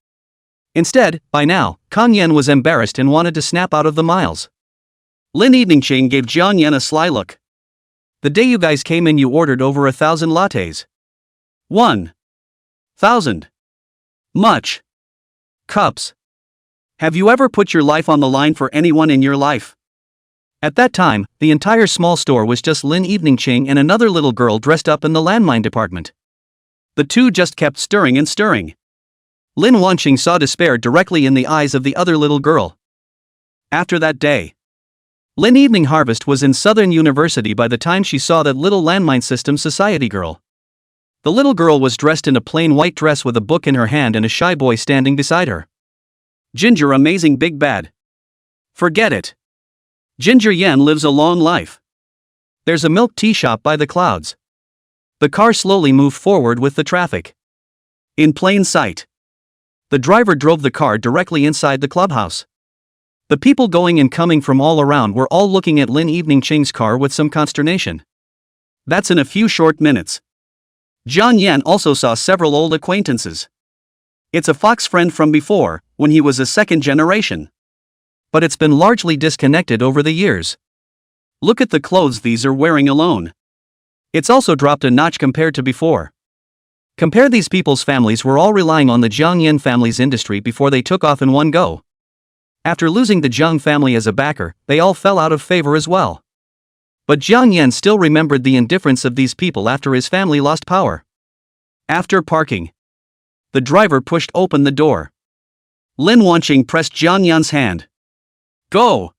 Instead, by now, Kang Yen was embarrassed and wanted to snap out of the miles. Lin Eveningching gave Jiang Yan a sly look. The day you guys came in you ordered over 1,000 lattes. 1,000. Much. Cups. Have you ever put your life on the line for anyone in your life? At that time, the entire small store was just Lin Eveningching and another little girl dressed up in the landmine department. The two just kept stirring and stirring. Lin Wanqing saw despair directly in the eyes of the other little girl. After that day, Lin Evening Harvest was in Southern University by the time she saw that little landmine system society girl. The little girl was dressed in a plain white dress with a book in her hand and a shy boy standing beside her. Ginger amazing big bad. Forget it. Ginger Yan lives a long life. There's a milk tea shop by the clouds. The car slowly moved forward with the traffic. In plain sight. The driver drove the car directly inside the clubhouse. The people going and coming from all around were all looking at Lin Evening Ching's car with some consternation. That's in a few short minutes. Jiang Yan also saw several old acquaintances. It's a Fox friend from before, when he was a second generation. But it's been largely disconnected over the years. Look at the clothes these are wearing alone. It's also dropped a notch compared to before. Compare these people's families were all relying on the Jiang Yan family's industry before they took off in one go. After losing the Jiang family as a backer, they all fell out of favor as well. But Jiang Yan still remembered the indifference of these people after his family lost power. After parking, the driver pushed open the door. Lin Wanqing pressed Jiang Yan's hand. Go!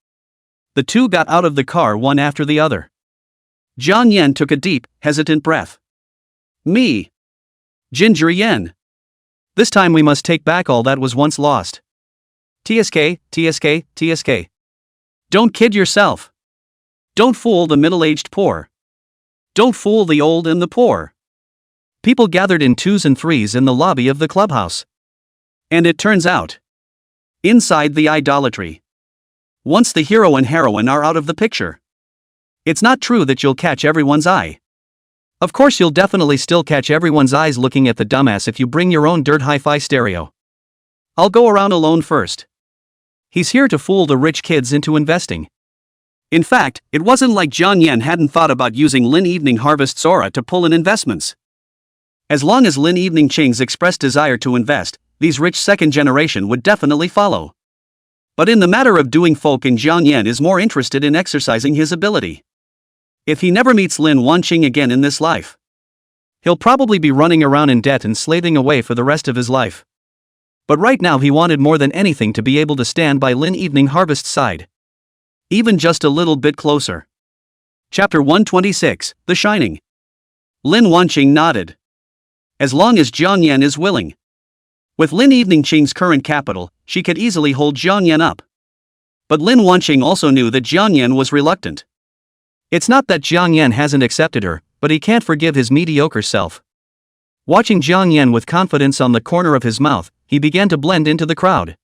The two got out of the car one after the other. Jiang Yan took a deep, hesitant breath. Me. Ginger Yan. This time we must take back all that was once lost. TSK, TSK, TSK. Don't kid yourself. Don't fool the middle-aged poor. Don't fool the old and the poor. People gathered in twos and threes in the lobby of the clubhouse. And it turns out, inside the idolatry. Once the hero and heroine are out of the picture, it's not true that you'll catch everyone's eye. Of course you'll definitely still catch everyone's eyes looking at the dumbass if you bring your own dirt hi-fi stereo. I'll go around alone first. He's here to fool the rich kids into investing. In fact, it wasn't like Jiang Yan hadn't thought about using Lin Evening Harvest's aura to pull in investments. As long as Lin Evening Ching's expressed desire to invest, these rich second generation would definitely follow. But in the matter of doing folk in Jiang Yan is more interested in exercising his ability. If he never meets Lin Wanqing again in this life, he'll probably be running around in debt and slaving away for the rest of his life. But right now he wanted more than anything to be able to stand by Lin Evening Harvest's side. Even just a little bit closer. Chapter 126, The Shining. Lin Wanqing nodded. As long as Jiang Yan is willing. With Lin Evening Ching's current capital, she could easily hold Jiang Yan up. But Lin Wanqing also knew that Jiang Yan was reluctant. It's not that Jiang Yan hasn't accepted her, but he can't forgive his mediocre self. Watching Jiang Yan with confidence on the corner of his mouth, he began to blend into the crowd.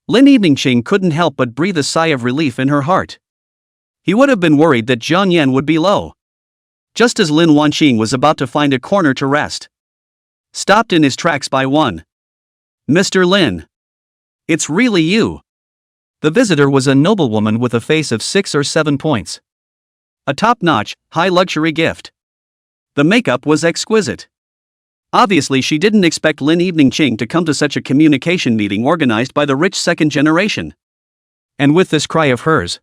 Lin Evening Ching couldn't help but breathe a sigh of relief in her heart. He would have been worried that Jiang Yan would be low. Just as Lin Wanqing was about to find a corner to rest, stopped in his tracks by one. Mr. Lin. It's really you. The visitor was a noblewoman with a face of 6 or 7 points. A top-notch, high-luxury gift. The makeup was exquisite. Obviously she didn't expect Lin Evening Ching to come to such a communication meeting organized by the rich second generation. And with this cry of hers,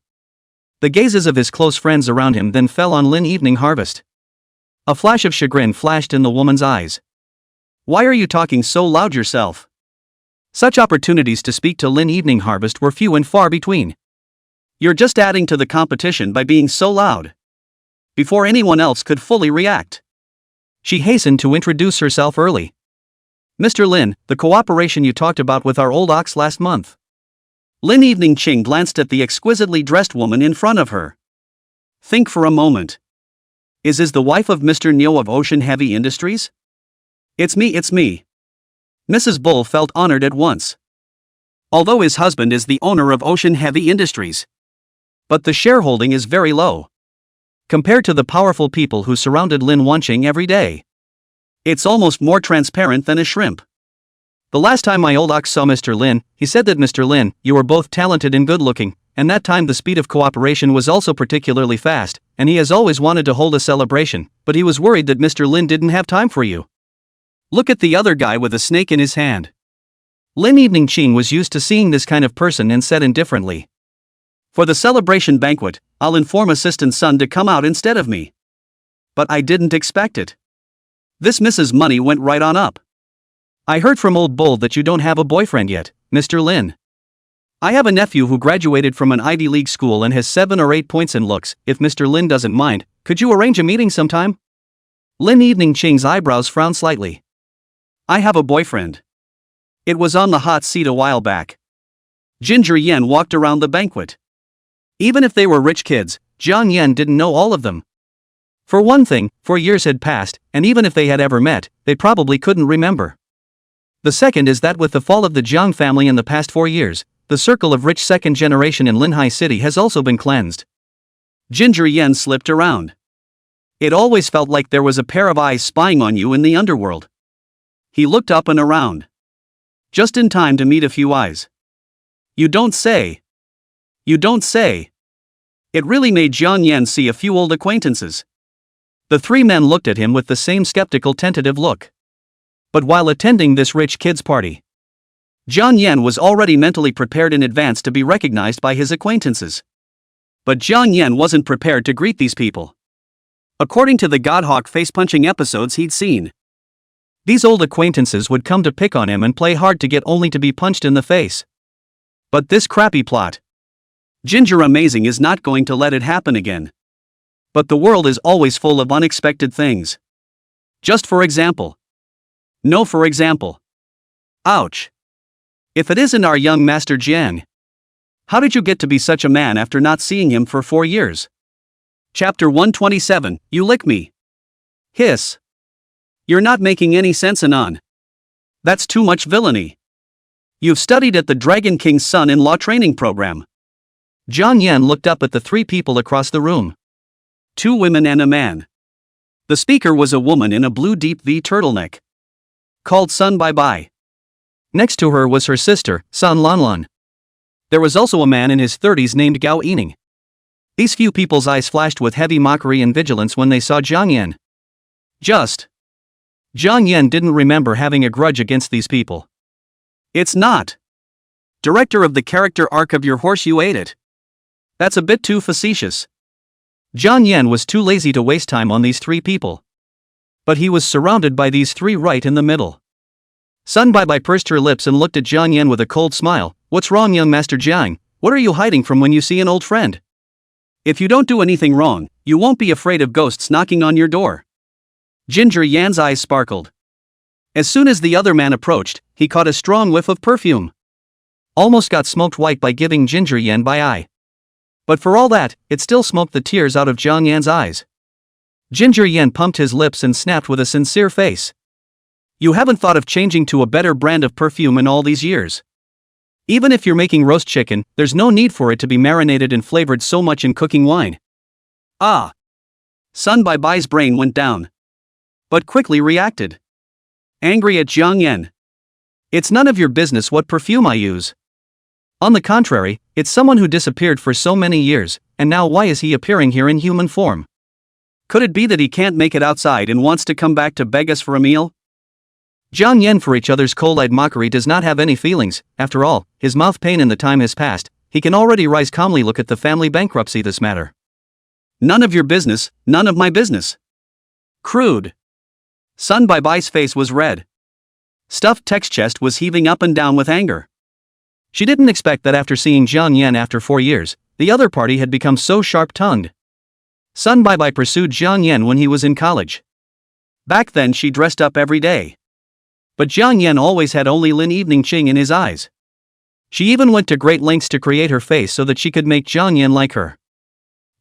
the gazes of his close friends around him then fell on Lin Evening Harvest. A flash of chagrin flashed in the woman's eyes. Why are you talking so loud yourself? Such opportunities to speak to Lin Evening Harvest were few and far between. You're just adding to the competition by being so loud. Before anyone else could fully react, she hastened to introduce herself early. Mr. Lin, the cooperation you talked about with our old ox last month. Lin Evening Ching glanced at the exquisitely dressed woman in front of her. Think for a moment. Is the wife of Mr. Neo of Ocean Heavy Industries? It's me. Mrs. Bull felt honored at once. Although his husband is the owner of Ocean Heavy Industries, but the shareholding is very low compared to the powerful people who surrounded Lin Wanqing every day. It's almost more transparent than a shrimp. The last time my old ox saw Mr. Lin, he said that Mr. Lin, you were both talented and good-looking, and that time the speed of cooperation was also particularly fast, and he has always wanted to hold a celebration, but he was worried that Mr. Lin didn't have time for you. Look at the other guy with a snake in his hand. Lin Evening Ching was used to seeing this kind of person and said indifferently. For the celebration banquet, I'll inform Assistant Sun to come out instead of me. But I didn't expect it. This Mrs. Money went right on up. I heard from old Bull that you don't have a boyfriend yet, Mr. Lin. I have a nephew who graduated from an Ivy League school and has 7 or 8 points in looks. If Mr. Lin doesn't mind, could you arrange a meeting sometime? Lin Evening Ching's eyebrows frowned slightly. I have a boyfriend. It was on the hot seat a while back. Ginger Yen walked around the banquet. Even if they were rich kids, Jiang Yen didn't know all of them. For one thing, 4 years had passed, and even if they had ever met, they probably couldn't remember. The second is that with the fall of the Jiang family in the past 4 years, the circle of rich second generation in Linhai City has also been cleansed. Ginger Yen slipped around. It always felt like there was a pair of eyes spying on you in the underworld. He looked up and around. Just in time to meet a few eyes. You don't say. You don't say. It really made Jiang Yen see a few old acquaintances. The 3 men looked at him with the same skeptical tentative look. But while attending this rich kids' party, Jiang Yen was already mentally prepared in advance to be recognized by his acquaintances. But Jiang Yen wasn't prepared to greet these people. According to the Godhawk face-punching episodes he'd seen, these old acquaintances would come to pick on him and play hard to get only to be punched in the face. But this crappy plot, Ginger Amazing is not going to let it happen again. But the world is always full of unexpected things. Just for example. No, for example. Ouch. If it isn't our young master Jiang. How did you get to be such a man after not seeing him for 4 years? Chapter 127, You Lick Me. Hiss. You're not making any sense, Anon. That's too much villainy. You've studied at the Dragon King's son-in-law training program. Jiang Yen looked up at the 3 people across the room. 2 women and a man. The speaker was a woman in a blue deep V turtleneck, called Sun Bai Bai. Next to her was her sister, Sun Lanlan. There was also a man in his 30s named Gao Yining. These few people's eyes flashed with heavy mockery and vigilance when they saw Jiang Yen. Jiang Yen didn't remember having a grudge against these people. It's not. Director of the character arc of Your Horse You Ate It. That's a bit too facetious. Jiang Yen was too lazy to waste time on these 3 people. But he was surrounded by these 3 right in the middle. Sun Bai Bai pursed her lips and looked at Jiang Yen with a cold smile. What's wrong, young Master Jiang? What are you hiding from when you see an old friend? If you don't do anything wrong, you won't be afraid of ghosts knocking on your door. Ginger Yan's eyes sparkled. As soon as the other man approached, he caught a strong whiff of perfume. Almost got smoked white by giving Ginger Yan by eye. But for all that, it still smoked the tears out of Jiang Yan's eyes. Ginger Yan pumped his lips and snapped with a sincere face. You haven't thought of changing to a better brand of perfume in all these years. Even if you're making roast chicken, there's no need for it to be marinated and flavored so much in cooking wine. Ah! Sun Bai Bai's brain went down. But quickly reacted. Angry at Jiang Yen. It's none of your business what perfume I use. On the contrary, it's someone who disappeared for so many years, and now why is he appearing here in human form? Could it be that he can't make it outside and wants to come back to beg us for a meal? Jiang Yen for each other's cold-eyed mockery does not have any feelings. After all, his mouth pain in the time has passed. He can already rise calmly look at the family bankruptcy this matter. None of your business, none of my business. Crude. Sun Bai Bai's face was red. Stuffed text chest was heaving up and down with anger. She didn't expect that after seeing Jiang Yen after 4 years, the other party had become so sharp-tongued. Sun Bai Bai pursued Jiang Yen when he was in college. Back then she dressed up every day. But Jiang Yen always had only Lin Evening Ching in his eyes. She even went to great lengths to create her face so that she could make Jiang Yen like her.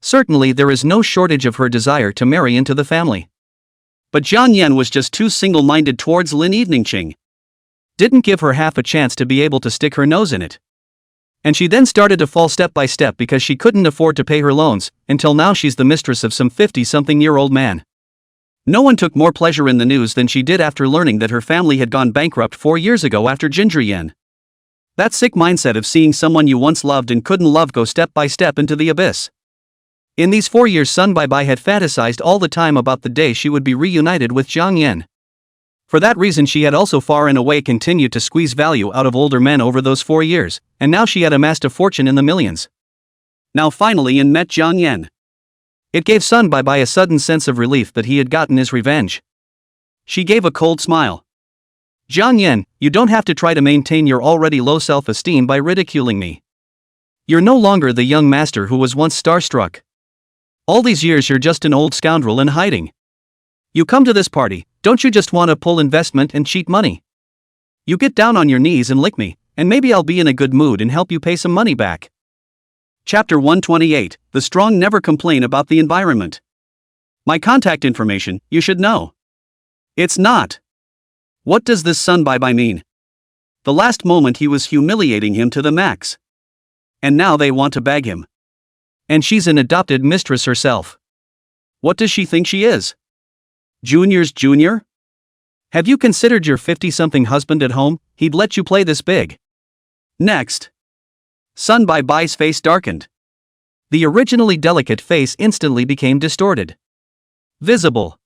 Certainly there is no shortage of her desire to marry into the family. But Jiang Yen was just too single-minded towards Lin Evening Ching. Didn't give her half a chance to be able to stick her nose in it. And she then started to fall step by step because she couldn't afford to pay her loans, until now she's the mistress of some 50-something-year-old man. No one took more pleasure in the news than she did after learning that her family had gone bankrupt 4 years ago after Ginger Yen. That sick mindset of seeing someone you once loved and couldn't love go step by step into the abyss. In these 4 years Sun Bai Bai had fantasized all the time about the day she would be reunited with Jiang Yen. For that reason she had also far and away continued to squeeze value out of older men over those 4 years, and now she had amassed a fortune in the millions. Now finally in met Jiang Yen. It gave Sun Bai Bai a sudden sense of relief that he had gotten his revenge. She gave a cold smile. Jiang Yan, you don't have to try to maintain your already low self-esteem by ridiculing me. You're no longer the young master who was once starstruck. All these years you're just an old scoundrel in hiding. You come to this party, don't you just want to pull investment and cheat money? You get down on your knees and lick me, and maybe I'll be in a good mood and help you pay some money back. Chapter 128, The Strong Never Complain About the Environment. My contact information, you should know. It's not. What does this sunbai mean? The last moment he was humiliating him to the max. And now they want to bag him. And she's an adopted mistress herself. What does she think she is? Junior's junior? Have you considered your 50-something husband at home? He'd let you play this big. Next. Sunbai's face darkened. The originally delicate face instantly became distorted. Visible.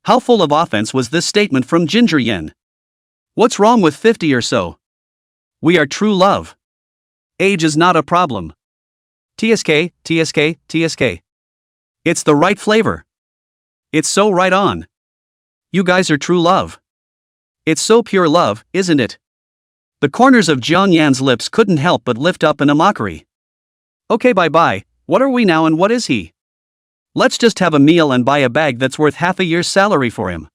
How full of offense was this statement from Ginger Yen? What's wrong with 50 or so? We are true love. Age is not a problem. TSK, TSK, TSK. It's the right flavor. It's so right on. You guys are true love. It's so pure love, isn't it? The corners of Jiang Yan's lips couldn't help but lift up in a mockery. Okay, bye. What are we now and what is he? Let's just have a meal and buy a bag that's worth half a year's salary for him.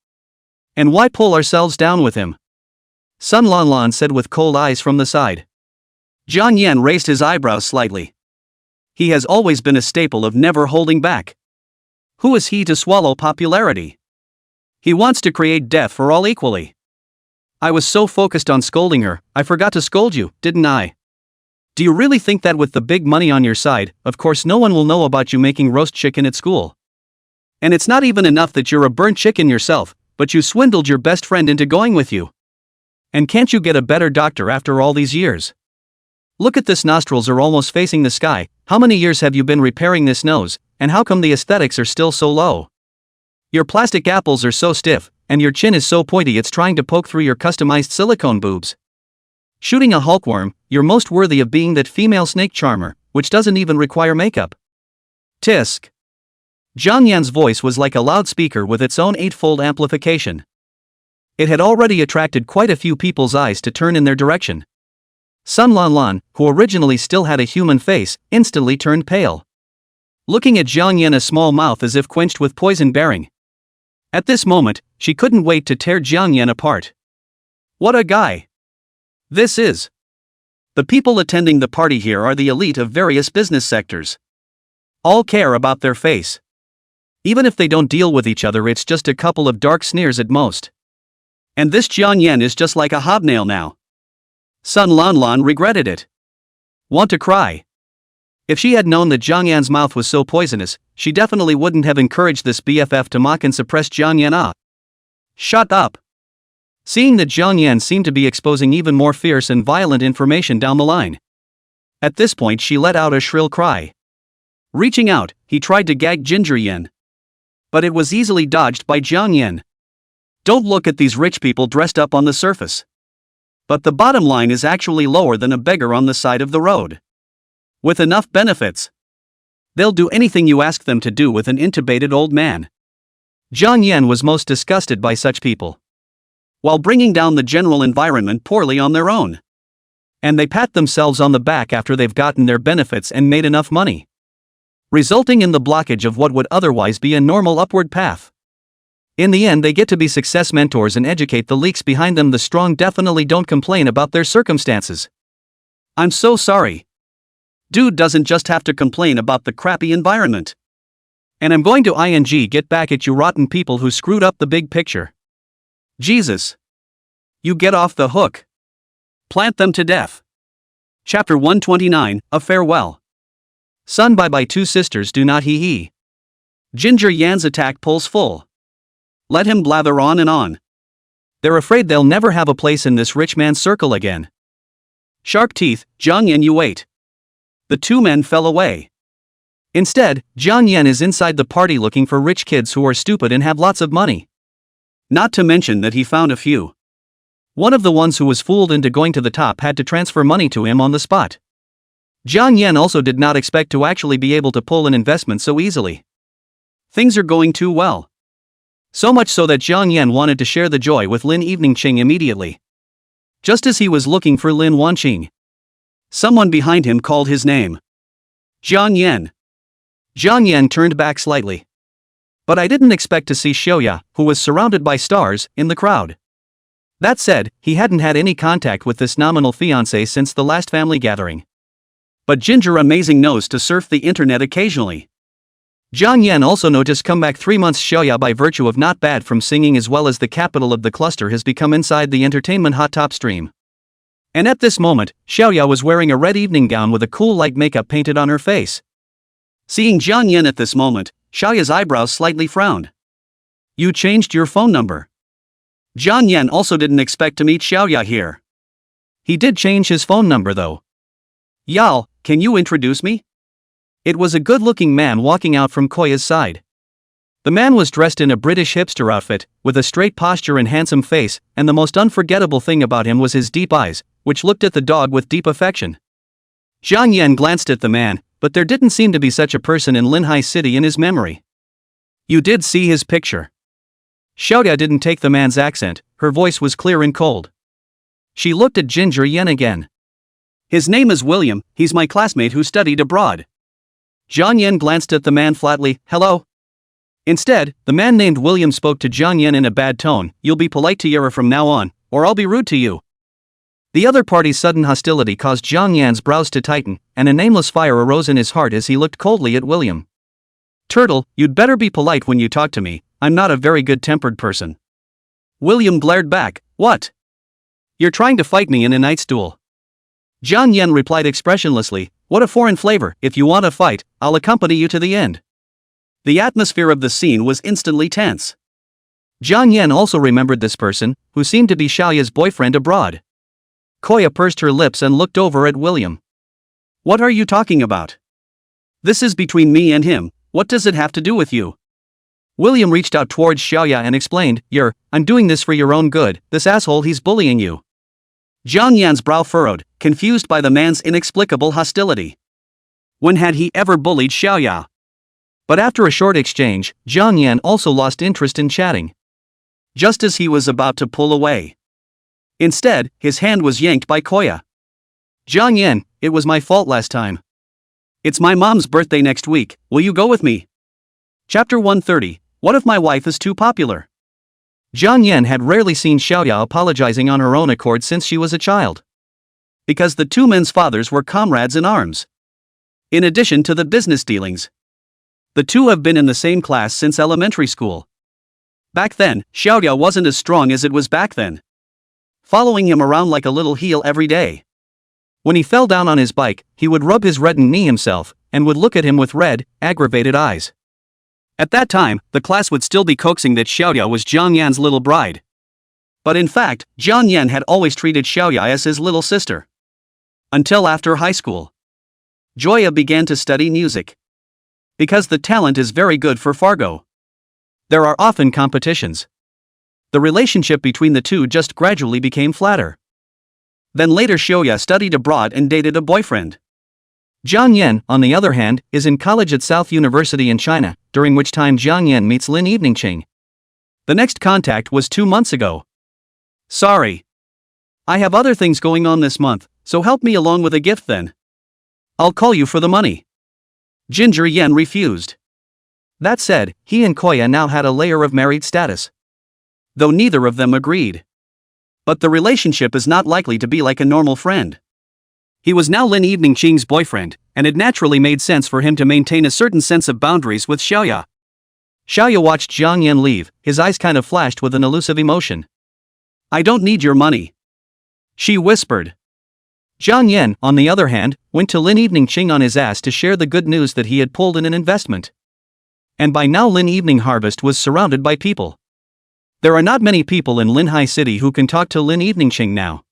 And why pull ourselves down with him? Sun Lanlan said with cold eyes from the side. Jiang Yan raised his eyebrows slightly. He has always been a staple of never holding back. Who is he to swallow popularity? He wants to create death for all equally. I was so focused on scolding her, I forgot to scold you, didn't I? Do you really think that with the big money on your side, of course no one will know about you making roast chicken at school? And it's not even enough that you're a burnt chicken yourself, but you swindled your best friend into going with you. And can't you get a better doctor after all these years? Look at this, nostrils are almost facing the sky. How many years have you been repairing this nose, and how come the aesthetics are still so low? Your plastic apples are so stiff, and your chin is so pointy it's trying to poke through your customized silicone boobs. Shooting a hulkworm, you're most worthy of being that female snake charmer, which doesn't even require makeup. Tisk. Jiang Yan's voice was like a loudspeaker with its own eightfold amplification. It had already attracted quite a few people's eyes to turn in their direction. Sun Lanlan, who originally still had a human face, instantly turned pale. Looking at Jiang Yan, a small mouth as if quenched with poison bearing. At this moment, she couldn't wait to tear Jiang Yan apart. What a guy! This is. The people attending the party here are the elite of various business sectors. All care about their face. Even if they don't deal with each other, it's just a couple of dark sneers at most. And this Jiang Yan is just like a hobnail now. Sun Lanlan regretted it. Want to cry. If she had known that Jiang Yan's mouth was so poisonous, she definitely wouldn't have encouraged this BFF to mock and suppress Jiang Yan. Shut up. Seeing that Jiang Yan seemed to be exposing even more fierce and violent information down the line. At this point she let out a shrill cry. Reaching out, he tried to gag Ginger Yan. But it was easily dodged by Jiang Yan. Don't look at these rich people dressed up on the surface. But the bottom line is actually lower than a beggar on the side of the road. With enough benefits. They'll do anything you ask them to do with an intubated old man. Jiang Yan was most disgusted by such people. While bringing down the general environment poorly on their own. And they pat themselves on the back after they've gotten their benefits and made enough money. Resulting in the blockage of what would otherwise be a normal upward path. In the end they get to be success mentors and educate the leaks behind them. The strong definitely don't complain about their circumstances. I'm so sorry. Dude doesn't just have to complain about the crappy environment. And I'm going to get back at you rotten people who screwed up the big picture. Jesus. You get off the hook. Plant them to death. Chapter 129, A Farewell. Sun by two sisters do not hee. Ginger Yan's attack pulls full. Let him blather on and on. They're afraid they'll never have a place in this rich man's circle again. Sharp teeth, Jiang Yan, you wait. The two men fell away. Instead, Jiang Yan is inside the party looking for rich kids who are stupid and have lots of money. Not to mention that he found a few. One of the ones who was fooled into going to the top had to transfer money to him on the spot. Jiang Yan also did not expect to actually be able to pull an investment so easily. Things are going too well. So much so that Jiang Yan wanted to share the joy with Lin Evening Ching immediately. Just as he was looking for Lin Wanqing, someone behind him called his name. Jiang Yan. Jiang Yan turned back slightly. But I didn't expect to see Xiaoya, who was surrounded by stars, in the crowd. That said, he hadn't had any contact with this nominal fiancé since the last family gathering. But Ginger amazing knows to surf the internet occasionally. Jiang Yan also noticed comeback 3 months Xiaoya by virtue of not bad from singing as well as the capital of the cluster has become inside the entertainment hot top stream. And at this moment, Xiaoya was wearing a red evening gown with a cool light makeup painted on her face. Seeing Jiang Yan at this moment, Xiaoya's eyebrows slightly frowned. You changed your phone number. Jiang Yan also didn't expect to meet Xiaoya here. He did change his phone number though. Yao, can you introduce me? It was a good-looking man walking out from Koya's side. The man was dressed in a British hipster outfit, with a straight posture and handsome face, and the most unforgettable thing about him was his deep eyes, which looked at the dog with deep affection. Jiang Yan glanced at the man, but there didn't seem to be such a person in Linhai City in his memory. You did see his picture. Xiaoya didn't take the man's accent, her voice was clear and cold. She looked at Ginger Yan again. His name is William, he's my classmate who studied abroad. Jiang Yan glanced at the man flatly, hello? Instead, the man named William spoke to Jiang Yan in a bad tone, you'll be polite to Yara from now on, or I'll be rude to you. The other party's sudden hostility caused Jiang Yan's brows to tighten, and a nameless fire arose in his heart as he looked coldly at William. Turtle, you'd better be polite when you talk to me, I'm not a very good-tempered person. William glared back, what? You're trying to fight me in a knight's duel. Jiang Yan replied expressionlessly, what a foreign flavor, if you want a fight, I'll accompany you to the end. The atmosphere of the scene was instantly tense. Jiang Yan also remembered this person, who seemed to be Xiaoya's boyfriend abroad. Koya pursed her lips and looked over at William. What are you talking about? This is between me and him, what does it have to do with you? William reached out towards Xiaoya and explained, I'm doing this for your own good, this asshole he's bullying you. Jiang Yan's brow furrowed, confused by the man's inexplicable hostility. When had he ever bullied Xiaoya? But after a short exchange, Jiang Yan also lost interest in chatting. Just as he was about to pull away. Instead, his hand was yanked by Koya. Jiang Yan, it was my fault last time. It's my mom's birthday next week, will you go with me? Chapter 130, What if my wife is too popular? Jiang Yan had rarely seen Xiaoya apologizing on her own accord since she was a child. Because the two men's fathers were comrades in arms. In addition to the business dealings. The two have been in the same class since elementary school. Back then, Xiaoya wasn't as strong as it was back then. Following him around like a little heel every day. When he fell down on his bike, he would rub his reddened knee himself, and would look at him with red, aggravated eyes. At that time, the class would still be coaxing that Xiaoya was Jiang Yan's little bride. But in fact, Jiang Yan had always treated Xiaoya as his little sister. Until after high school. Joya began to study music. Because the talent is very good for Fargo. There are often competitions. The relationship between the two just gradually became flatter. Then later Xiaoya studied abroad and dated a boyfriend. Jiang Yan, on the other hand, is in college at South University in China, during which time Jiang Yan meets Lin Evening Ching. The next contact was 2 months ago. Sorry. I have other things going on this month, so help me along with a gift then. I'll call you for the money. Ginger Yan refused. That said, he and Koya now had a layer of married status. Though neither of them agreed. But the relationship is not likely to be like a normal friend. He was now Lin Evening Ching's boyfriend, and it naturally made sense for him to maintain a certain sense of boundaries with Xiaoya. Xiaoya watched Jiang Yan leave, his eyes kind of flashed with an elusive emotion. I don't need your money. She whispered. Jiang Yan, on the other hand, went to Lin Evening Ching on his ass to share the good news that he had pulled in an investment. And by now Lin Evening Harvest was surrounded by people. There are not many people in Linhai City who can talk to Lin Evening Ching now.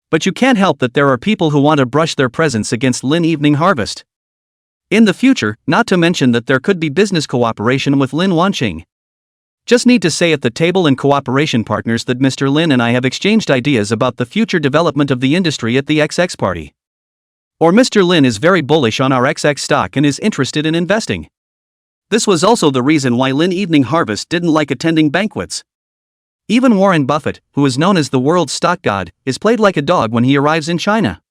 But you can't help that there are people who want to brush their presence against Lin Evening Harvest. In the future, not to mention that there could be business cooperation with Lin Wanqing. Just need to say at the table and cooperation partners that Mr. Lin and I have exchanged ideas about the future development of the industry at the XX party. Or Mr. Lin is very bullish on our XX stock and is interested in investing. This was also the reason why Lin Evening Harvest didn't like attending banquets. Even Warren Buffett, who is known as the world's stock god, is played like a dog when he arrives in China.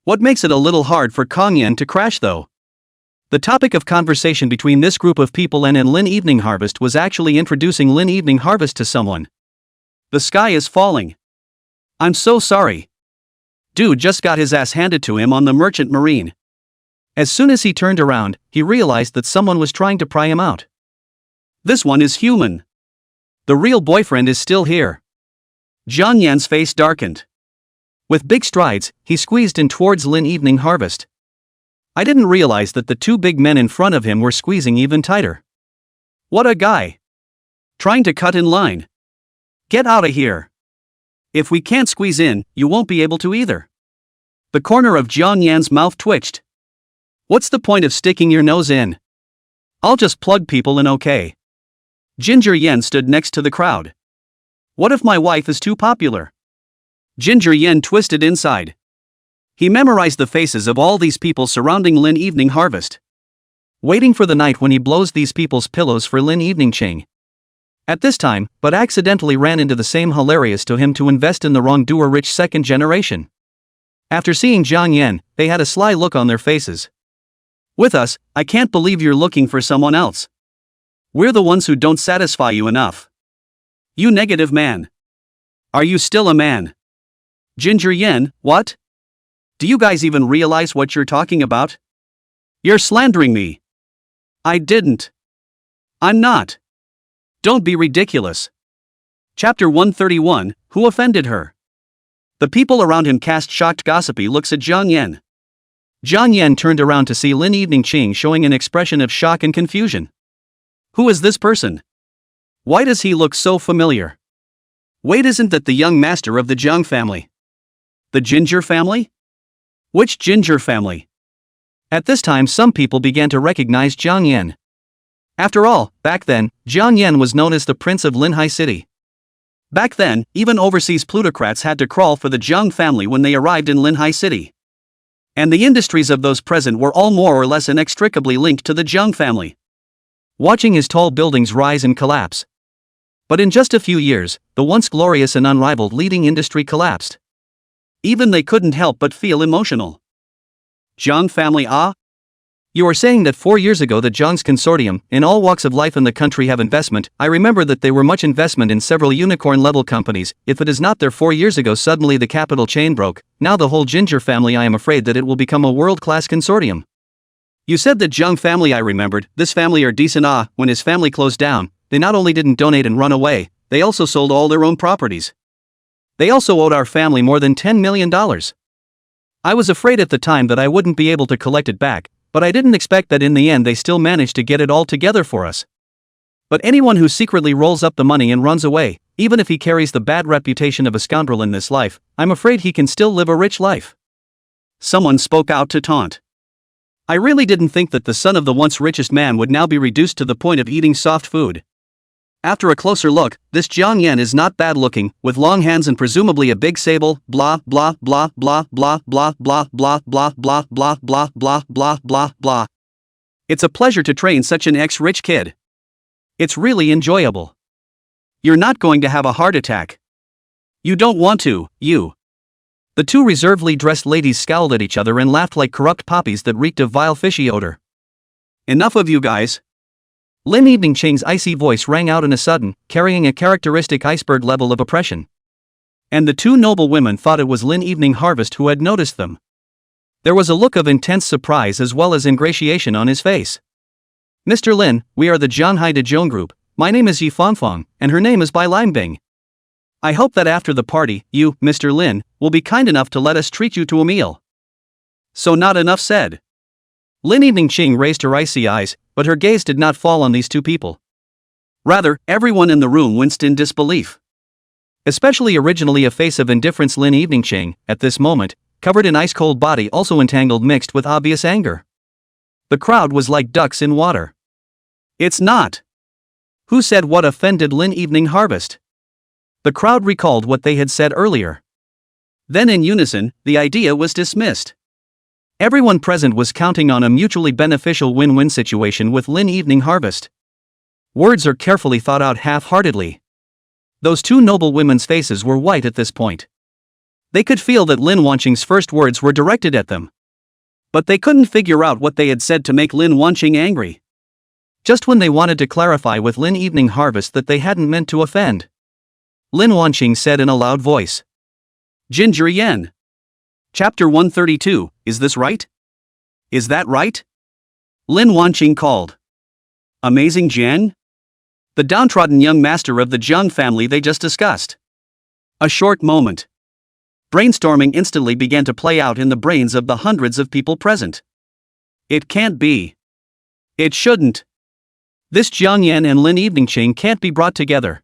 What makes it a little hard for Kang Yan to crash though? The topic of conversation between this group of people and Lin Evening Harvest was actually introducing Lin Evening Harvest to someone. The sky is falling. I'm so sorry. Dude just got his ass handed to him on the Merchant Marine. As soon as he turned around, he realized that someone was trying to pry him out. This one is human. The real boyfriend is still here. Jiang Yan's face darkened. With big strides, he squeezed in towards Lin Evening Harvest. I didn't realize that the two big men in front of him were squeezing even tighter. What a guy. Trying to cut in line. Get out of here. If we can't squeeze in, you won't be able to either. The corner of Jiang Yan's mouth twitched. What's the point of sticking your nose in? I'll just plug people in, okay? Ginger Yen stood next to the crowd. What if my wife is too popular? Ginger Yen twisted inside. He memorized the faces of all these people surrounding Lin Evening Harvest. Waiting for the night when he blows these people's pillows for Lin Evening Ching. At this time, but accidentally ran into the same hilarious to him to invest in the wrongdoer rich second generation. After seeing Jiang Yan, they had a sly look on their faces. With us, I can't believe you're looking for someone else. We're the ones who don't satisfy you enough. You negative man. Are you still a man? Ginger Yen, what? Do you guys even realize what you're talking about? You're slandering me. I didn't. I'm not. Don't be ridiculous. Chapter 131, Who offended her? The people around him cast shocked gossipy looks at Jiang Yan. Jiang Yan turned around to see Lin Evening Ching showing an expression of shock and confusion. Who is this person? Why does he look so familiar? Wait, isn't that the young master of the Jiang family? The Ginger family? Which Ginger family? At this time some people began to recognize Jiang Yan. After all, back then, Jiang Yan was known as the Prince of Linhai City. Back then, even overseas plutocrats had to crawl for the Jiang family when they arrived in Linhai City. And the industries of those present were all more or less inextricably linked to the Jiang family. Watching his tall buildings rise and collapse. But in just a few years, the once glorious and unrivaled leading industry collapsed. Even they couldn't help but feel emotional. Jiang family, ah? You are saying that 4 years ago the Jiang's consortium, in all walks of life in the country have investment. I remember that they were much investment in several unicorn-level companies. If it is not there 4 years ago suddenly the capital chain broke, now the whole Ginger family, I am afraid that it will become a world-class consortium. You said the Jiang family, I remembered. This family are decent, ah? When his family closed down, they not only didn't donate and run away, they also sold all their own properties. They also owed our family more than $10 million. I was afraid at the time that I wouldn't be able to collect it back, but I didn't expect that in the end they still managed to get it all together for us. But anyone who secretly rolls up the money and runs away, even if he carries the bad reputation of a scoundrel in this life, I'm afraid he can still live a rich life. Someone spoke out to taunt. I really didn't think that the son of the once richest man would now be reduced to the point of eating soft food. After a closer look, this Jiang Yan is not bad looking, with long hands and presumably a big sable, blah blah blah blah blah blah blah blah blah blah blah blah blah blah blah blah. It's a pleasure to train such an ex-rich kid. It's really enjoyable. You're not going to have a heart attack. You don't want to, you. The two reservedly dressed ladies scowled at each other and laughed like corrupt poppies that reeked of vile fishy odor. Enough of you guys. Lin Evening Ching's icy voice rang out in a sudden, carrying a characteristic iceberg level of oppression. And the two noble women thought it was Lin Evening Harvest who had noticed them. There was a look of intense surprise as well as ingratiation on his face. Mr. Lin, we are the Zhanghai Dezhong Group. My name is Yi Fangfang, and her name is Bai Limbing. I hope that after the party, you, Mr. Lin, will be kind enough to let us treat you to a meal. So not enough said. Lin Evening Ching raised her icy eyes, but her gaze did not fall on these two people. Rather, everyone in the room winced in disbelief. Especially originally a face of indifference Lin Evening Ching, at this moment, covered in ice-cold body also entangled mixed with obvious anger. The crowd was like ducks in water. It's not. Who said what offended Lin Evening Harvest? The crowd recalled what they had said earlier. Then in unison, the idea was dismissed. Everyone present was counting on a mutually beneficial win-win situation with Lin Evening Harvest. Words are carefully thought out half-heartedly. Those two noble women's faces were white at this point. They could feel that Lin Wanqing's first words were directed at them. But they couldn't figure out what they had said to make Lin Wanqing angry. Just when they wanted to clarify with Lin Evening Harvest that they hadn't meant to offend, Lin Wanqing said in a loud voice, Ginger Yen. Chapter 132, is this right? Is that right? Lin Wanqing called. Amazing Jian? The downtrodden young master of the Jiang family they just discussed. A short moment. Brainstorming instantly began to play out in the brains of the hundreds of people present. It can't be. It shouldn't. This Jiang Yan and Lin Eveningqing can't be brought together.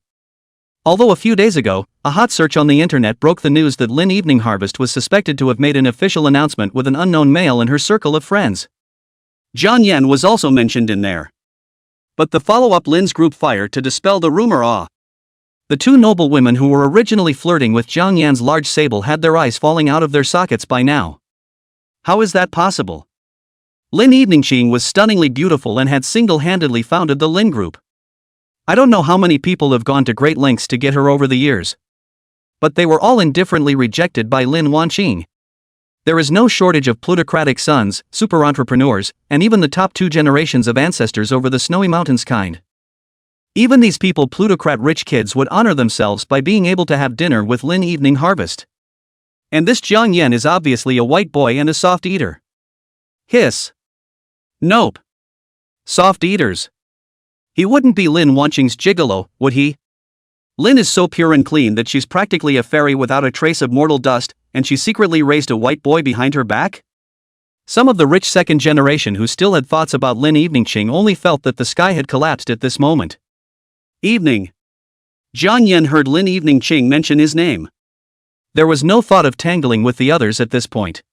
Although a few days ago, a hot search on the internet broke the news that Lin Evening Harvest was suspected to have made an official announcement with an unknown male in her circle of friends. Jiang Yan was also mentioned in there. But the follow-up Lin's group fired to dispel the rumor. The two noble women who were originally flirting with Jiang Yan's large sable had their eyes falling out of their sockets by now. How is that possible? Lin Eveningqing was stunningly beautiful and had single-handedly founded the Lin group. I don't know how many people have gone to great lengths to get her over the years. But they were all indifferently rejected by Lin Wanqing. There is no shortage of plutocratic sons, super entrepreneurs, and even the top two generations of ancestors over the Snowy Mountains kind. Even these people plutocrat rich kids would honor themselves by being able to have dinner with Lin Evening Harvest. And this Jiang Yan is obviously a white boy and a soft eater. Hiss. Nope. Soft eaters. He wouldn't be Lin Wanqing's gigolo, would he? Lin is so pure and clean that she's practically a fairy without a trace of mortal dust, and she secretly raised a white boy behind her back? Some of the rich second generation who still had thoughts about Lin Eveningqing only felt that the sky had collapsed at this moment. Evening. Jiang Yan heard Lin Eveningqing mention his name. There was no thought of tangling with the others at this point.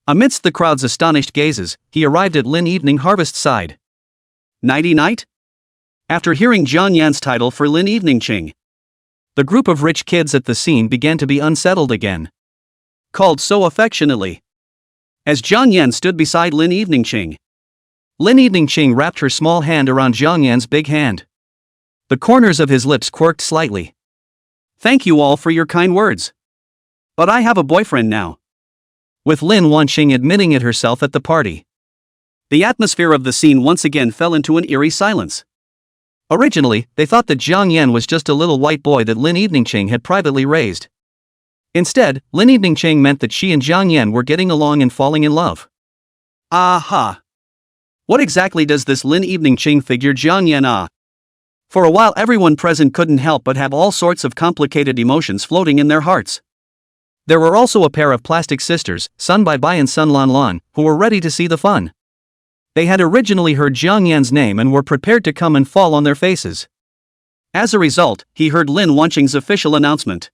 Amidst the crowd's astonished gazes, he arrived at Lin Evening Harvest's side. Nighty-night? After hearing Jiang Yan's title for Lin Eveningqing, the group of rich kids at the scene began to be unsettled again. Called so affectionately. As Jiang Yan stood beside Lin Eveningqing, Lin Eveningqing wrapped her small hand around Jiang Yan's big hand. The corners of his lips quirked slightly. Thank you all for your kind words. But I have a boyfriend now. With Lin Wanqing admitting it herself at the party. The atmosphere of the scene once again fell into an eerie silence. Originally, they thought that Jiang Yan was just a little white boy that Lin Eveningqing had privately raised. Instead, Lin Eveningqing meant that she and Jiang Yan were getting along and falling in love. Aha! What exactly does this Lin Eveningqing figure Jiang Yan? For a while everyone present couldn't help but have all sorts of complicated emotions floating in their hearts. There were also a pair of plastic sisters, Sun Bai Bai and Sun Lan Lan, who were ready to see the fun. They had originally heard Jiang Yan's name and were prepared to come and fall on their faces. As a result, he heard Lin Wanqing's official announcement.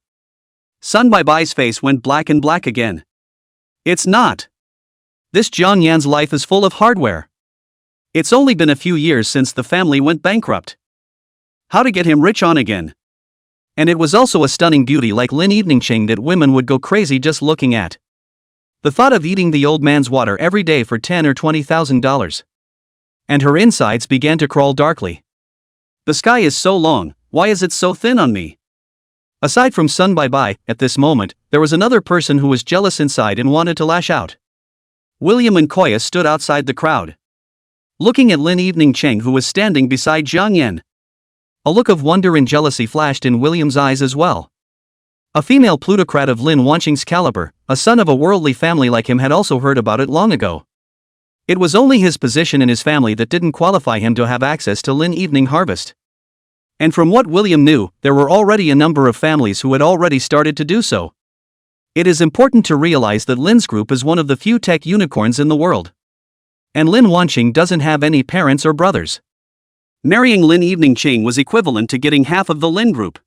Sun Bai Bai's face went black and black again. It's not. This Jiang Yan's life is full of hardware. It's only been a few years since the family went bankrupt. How to get him rich on again? And it was also a stunning beauty like Lin Eveningqing that women would go crazy just looking at. The thought of eating the old man's water every day for $10,000 or $20,000. And her insides began to crawl darkly. The sky is so long, why is it so thin on me? Aside from Sun Bai Bai, at this moment, there was another person who was jealous inside and wanted to lash out. William and Koya stood outside the crowd, looking at Lin Eveningqing who was standing beside Jiang Yan. A look of wonder and jealousy flashed in William's eyes as well. A female plutocrat of Lin Wanqing's caliber, a son of a worldly family like him, had also heard about it long ago. It was only his position in his family that didn't qualify him to have access to Lin Evening Harvest. And from what William knew, there were already a number of families who had already started to do so. It is important to realize that Lin's group is one of the few tech unicorns in the world. And Lin Wanqing doesn't have any parents or brothers. Marrying Lin Eveningqing was equivalent to getting half of the Lin group.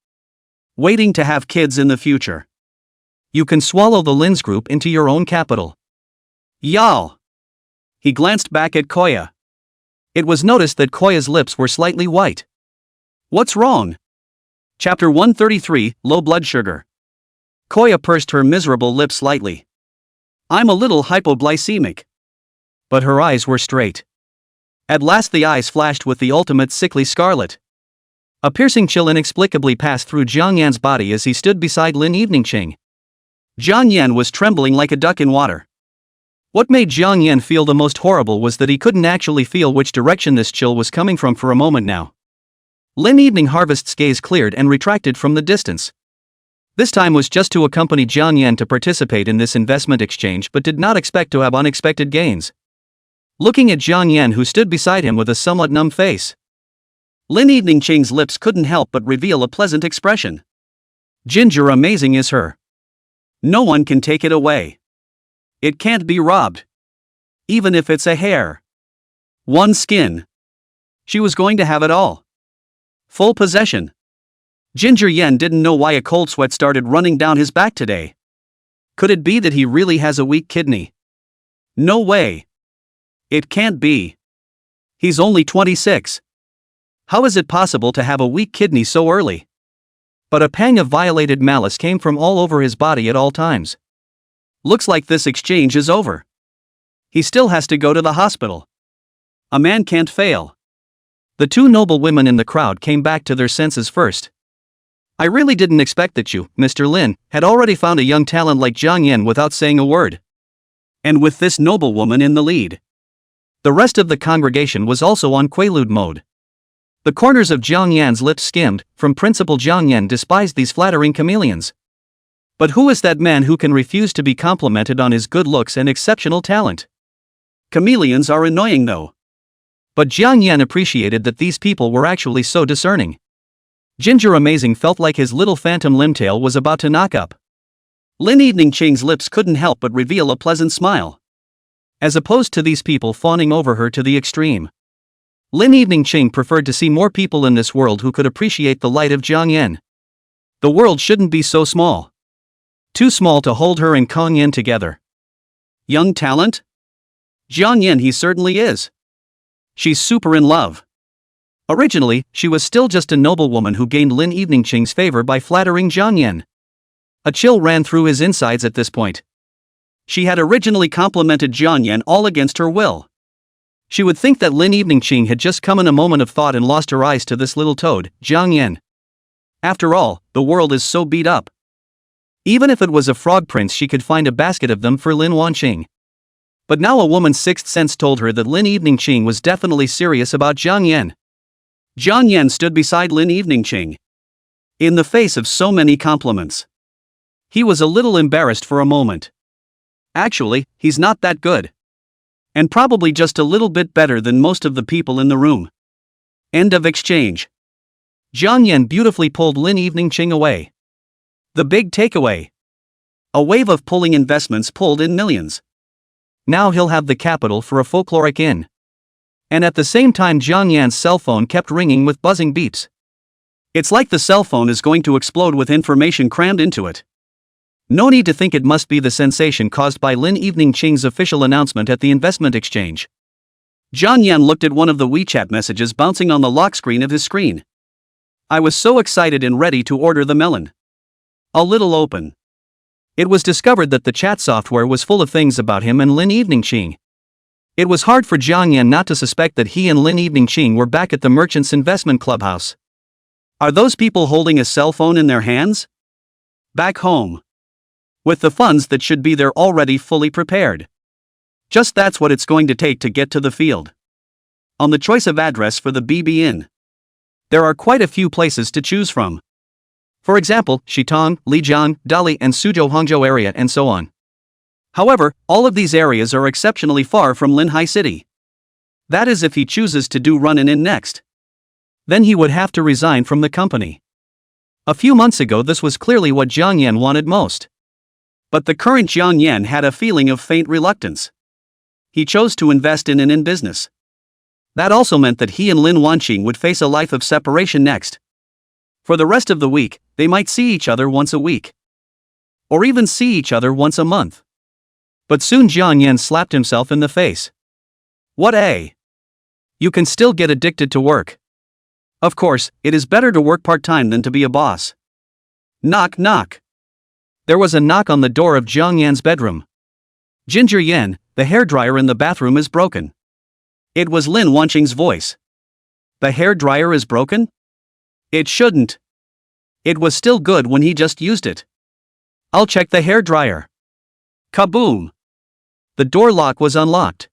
Waiting to have kids in the future. You can swallow the Lin's group into your own capital. Y'all. He glanced back at Koya. It was noticed that Koya's lips were slightly white. What's wrong? Chapter 133, Low Blood Sugar. Koya pursed her miserable lips slightly. I'm a little hypoglycemic. But her eyes were straight. At last the eyes flashed with the ultimate sickly scarlet. A piercing chill inexplicably passed through Jiang Yan's body as he stood beside Lin Eveningching. Jiang Yan was trembling like a duck in water. What made Jiang Yan feel the most horrible was that he couldn't actually feel which direction this chill was coming from for a moment now. Lin Evening Harvest's gaze cleared and retracted from the distance. This time was just to accompany Jiang Yan to participate in this investment exchange, but did not expect to have unexpected gains. Looking at Jiang Yan, who stood beside him with a somewhat numb face, Lin Eveningching's lips couldn't help but reveal a pleasant expression. Ginger amazing is her. No one can take it away. It can't be robbed. Even if it's a hair. One skin. She was going to have it all. Full possession. Ginger Yen didn't know why a cold sweat started running down his back today. Could it be that he really has a weak kidney? No way. It can't be. He's only 26. How is it possible to have a weak kidney so early? But a pang of violated malice came from all over his body at all times. Looks like this exchange is over. He still has to go to the hospital. A man can't fail. The two noble women in the crowd came back to their senses first. I really didn't expect that you, Mr. Lin, had already found a young talent like Jiang Yan without saying a word. And with this noble woman in the lead. The rest of the congregation was also on quaalude mode. The corners of Jiang Yan's lips skimmed, from Principal Jiang Yan despised these flattering chameleons. But who is that man who can refuse to be complimented on his good looks and exceptional talent? Chameleons are annoying though. But Jiang Yan appreciated that these people were actually so discerning. Ginger Amazing felt like his little phantom limtail was about to knock up. Lin Eveningching's lips couldn't help but reveal a pleasant smile. As opposed to these people fawning over her to the extreme. Lin Eveningching preferred to see more people in this world who could appreciate the light of Jiang Yan. The world shouldn't be so small. Too small to hold her and Kong Yan together. Young talent? Jiang Yan he certainly is. She's super in love. Originally, she was still just a noble woman who gained Lin Eveningching's favor by flattering Jiang Yan. A chill ran through his insides at this point. She had originally complimented Jiang Yan all against her will. She would think that Lin Eveningching had just come in a moment of thought and lost her eyes to this little toad, Jiang Yan. After all, the world is so beat up. Even if it was a frog prince, she could find a basket of them for Lin Wanqing. But now a woman's sixth sense told her that Lin Eveningching was definitely serious about Jiang Yan. Jiang Yan stood beside Lin Eveningching. In the face of so many compliments. He was a little embarrassed for a moment. Actually, he's not that good. And probably just a little bit better than most of the people in the room. End of exchange. Jiang Yan beautifully pulled Lin Eveningching away. The big takeaway. A wave of pulling investments pulled in millions. Now he'll have the capital for a folkloric inn. And at the same time Jiang Yan's cell phone kept ringing with buzzing beeps. It's like the cell phone is going to explode with information crammed into it. No need to think it must be the sensation caused by Lin Eveningching's official announcement at the investment exchange. Jiang Yan looked at one of the WeChat messages bouncing on the lock screen of his screen. I was so excited and ready to order the melon. A little open. It was discovered that the chat software was full of things about him and Lin Eveningching. It was hard for Jiang Yan not to suspect that he and Lin Eveningching were back at the Merchants Investment Clubhouse. Are those people holding a cell phone in their hands? Back home. With the funds that should be there already fully prepared. Just that's what it's going to take to get to the field. On the choice of address for the BB Inn. There are quite a few places to choose from. For example, Shitong, Lijiang, Dali and Suzhou Hangzhou area and so on. However, all of these areas are exceptionally far from Linhai City. That is if he chooses to do run an inn next. Then he would have to resign from the company. A few months ago this was clearly what Jiang Yan wanted most. But the current Jiang Yan had a feeling of faint reluctance. He chose to invest in an inn business. That also meant that he and Lin Wanqing would face a life of separation next. For the rest of the week, they might see each other once a week. Or even see each other once a month. But soon Jiang Yan slapped himself in the face. What a? You can still get addicted to work. Of course, it is better to work part-time than to be a boss. Knock knock. There was a knock on the door of Jiang Yan's bedroom. Ginger Yen, the hairdryer in the bathroom is broken. It was Lin Wanqing's voice. The hairdryer is broken? It shouldn't. It was still good when he just used it. I'll check the hairdryer. Kaboom! The door lock was unlocked.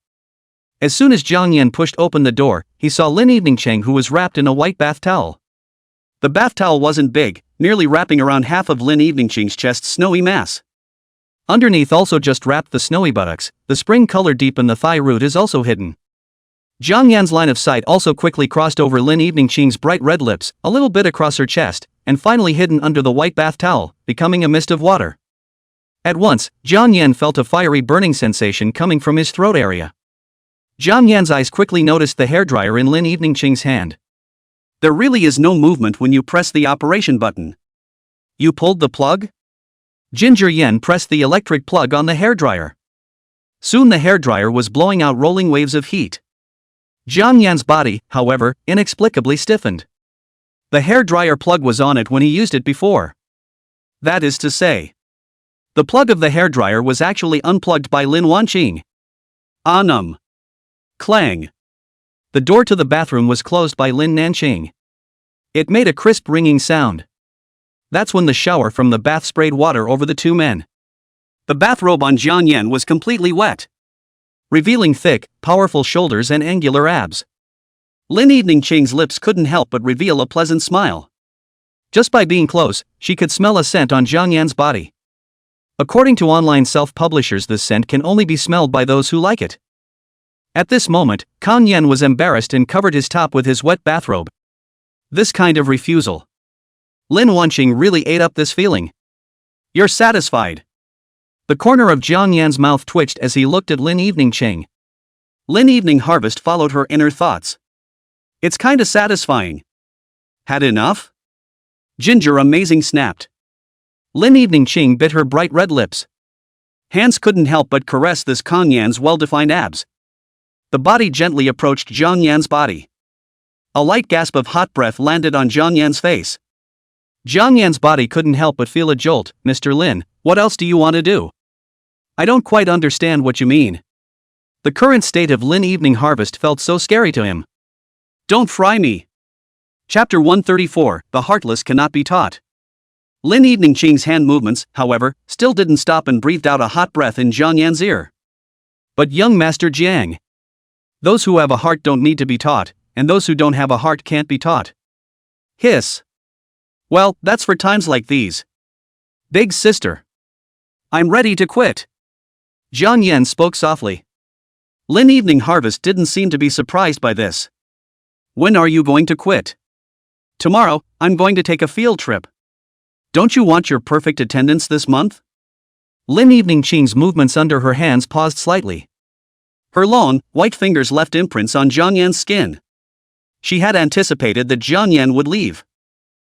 As soon as Jiang Yan pushed open the door, he saw Lin Eveningcheng, who was wrapped in a white bath towel. The bath towel wasn't big, merely wrapping around half of Lin Eveningcheng's chest's snowy mass. Underneath also just wrapped the snowy buttocks, the spring color deep in the thigh root is also hidden. Jiang Yan's line of sight also quickly crossed over Lin Eveningcheng's bright red lips, a little bit across her chest, and finally hidden under the white bath towel, becoming a mist of water. At once, Jiang Yan felt a fiery burning sensation coming from his throat area. Jiang Yan's eyes quickly noticed the hairdryer in Lin Eveningcheng's hand. There really is no movement when you press the operation button. You pulled the plug? Ginger Yen pressed the electric plug on the hairdryer. Soon the hairdryer was blowing out rolling waves of heat. Jiang Yan's body, however, inexplicably stiffened. The hairdryer plug was on it when he used it before. That is to say, the plug of the hairdryer was actually unplugged by Lin Wanqing. Anum. Clang. The door to the bathroom was closed by Lin Nanqing. It made a crisp ringing sound. That's when the shower from the bath sprayed water over the two men. The bathrobe on Jiang Yan was completely wet, revealing thick, powerful shoulders and angular abs. Lin Eveningcheng's lips couldn't help but reveal a pleasant smile. Just by being close, she could smell a scent on Jiang Yan's body. According to online self-publishers, this scent can only be smelled by those who like it. At this moment, Kang Yen was embarrassed and covered his top with his wet bathrobe. This kind of refusal. Lin Wanqing really ate up this feeling. You're satisfied. The corner of Jiang Yan's mouth twitched as he looked at Lin Eveningcheng. Lin Evening Harvest followed her inner thoughts. It's kinda satisfying. Had enough? Ginger Amazing snapped. Lin Eveningcheng bit her bright red lips. Hands couldn't help but caress this Kang Yan's well-defined abs. The body gently approached Jiang Yan's body. A light gasp of hot breath landed on Jiang Yan's face. Jiang Yan's body couldn't help but feel a jolt. Mr. Lin, what else do you want to do? I don't quite understand what you mean. The current state of Lin Evening Harvest felt so scary to him. Don't fry me. Chapter 134, The Heartless Cannot Be Taught. Lin Eveningcheng's hand movements, however, still didn't stop and breathed out a hot breath in Jiang Yan's ear. But young Master Jiang, those who have a heart don't need to be taught, and those who don't have a heart can't be taught. Hiss. Well, that's for times like these. Big sister. I'm ready to quit. Jiang Yan spoke softly. Lin Evening Harvest didn't seem to be surprised by this. When are you going to quit? Tomorrow, I'm going to take a field trip. Don't you want your perfect attendance this month? Lin Eveningcheng's movements under her hands paused slightly. Her long, white fingers left imprints on Jiang Yan's skin. She had anticipated that Jiang Yan would leave.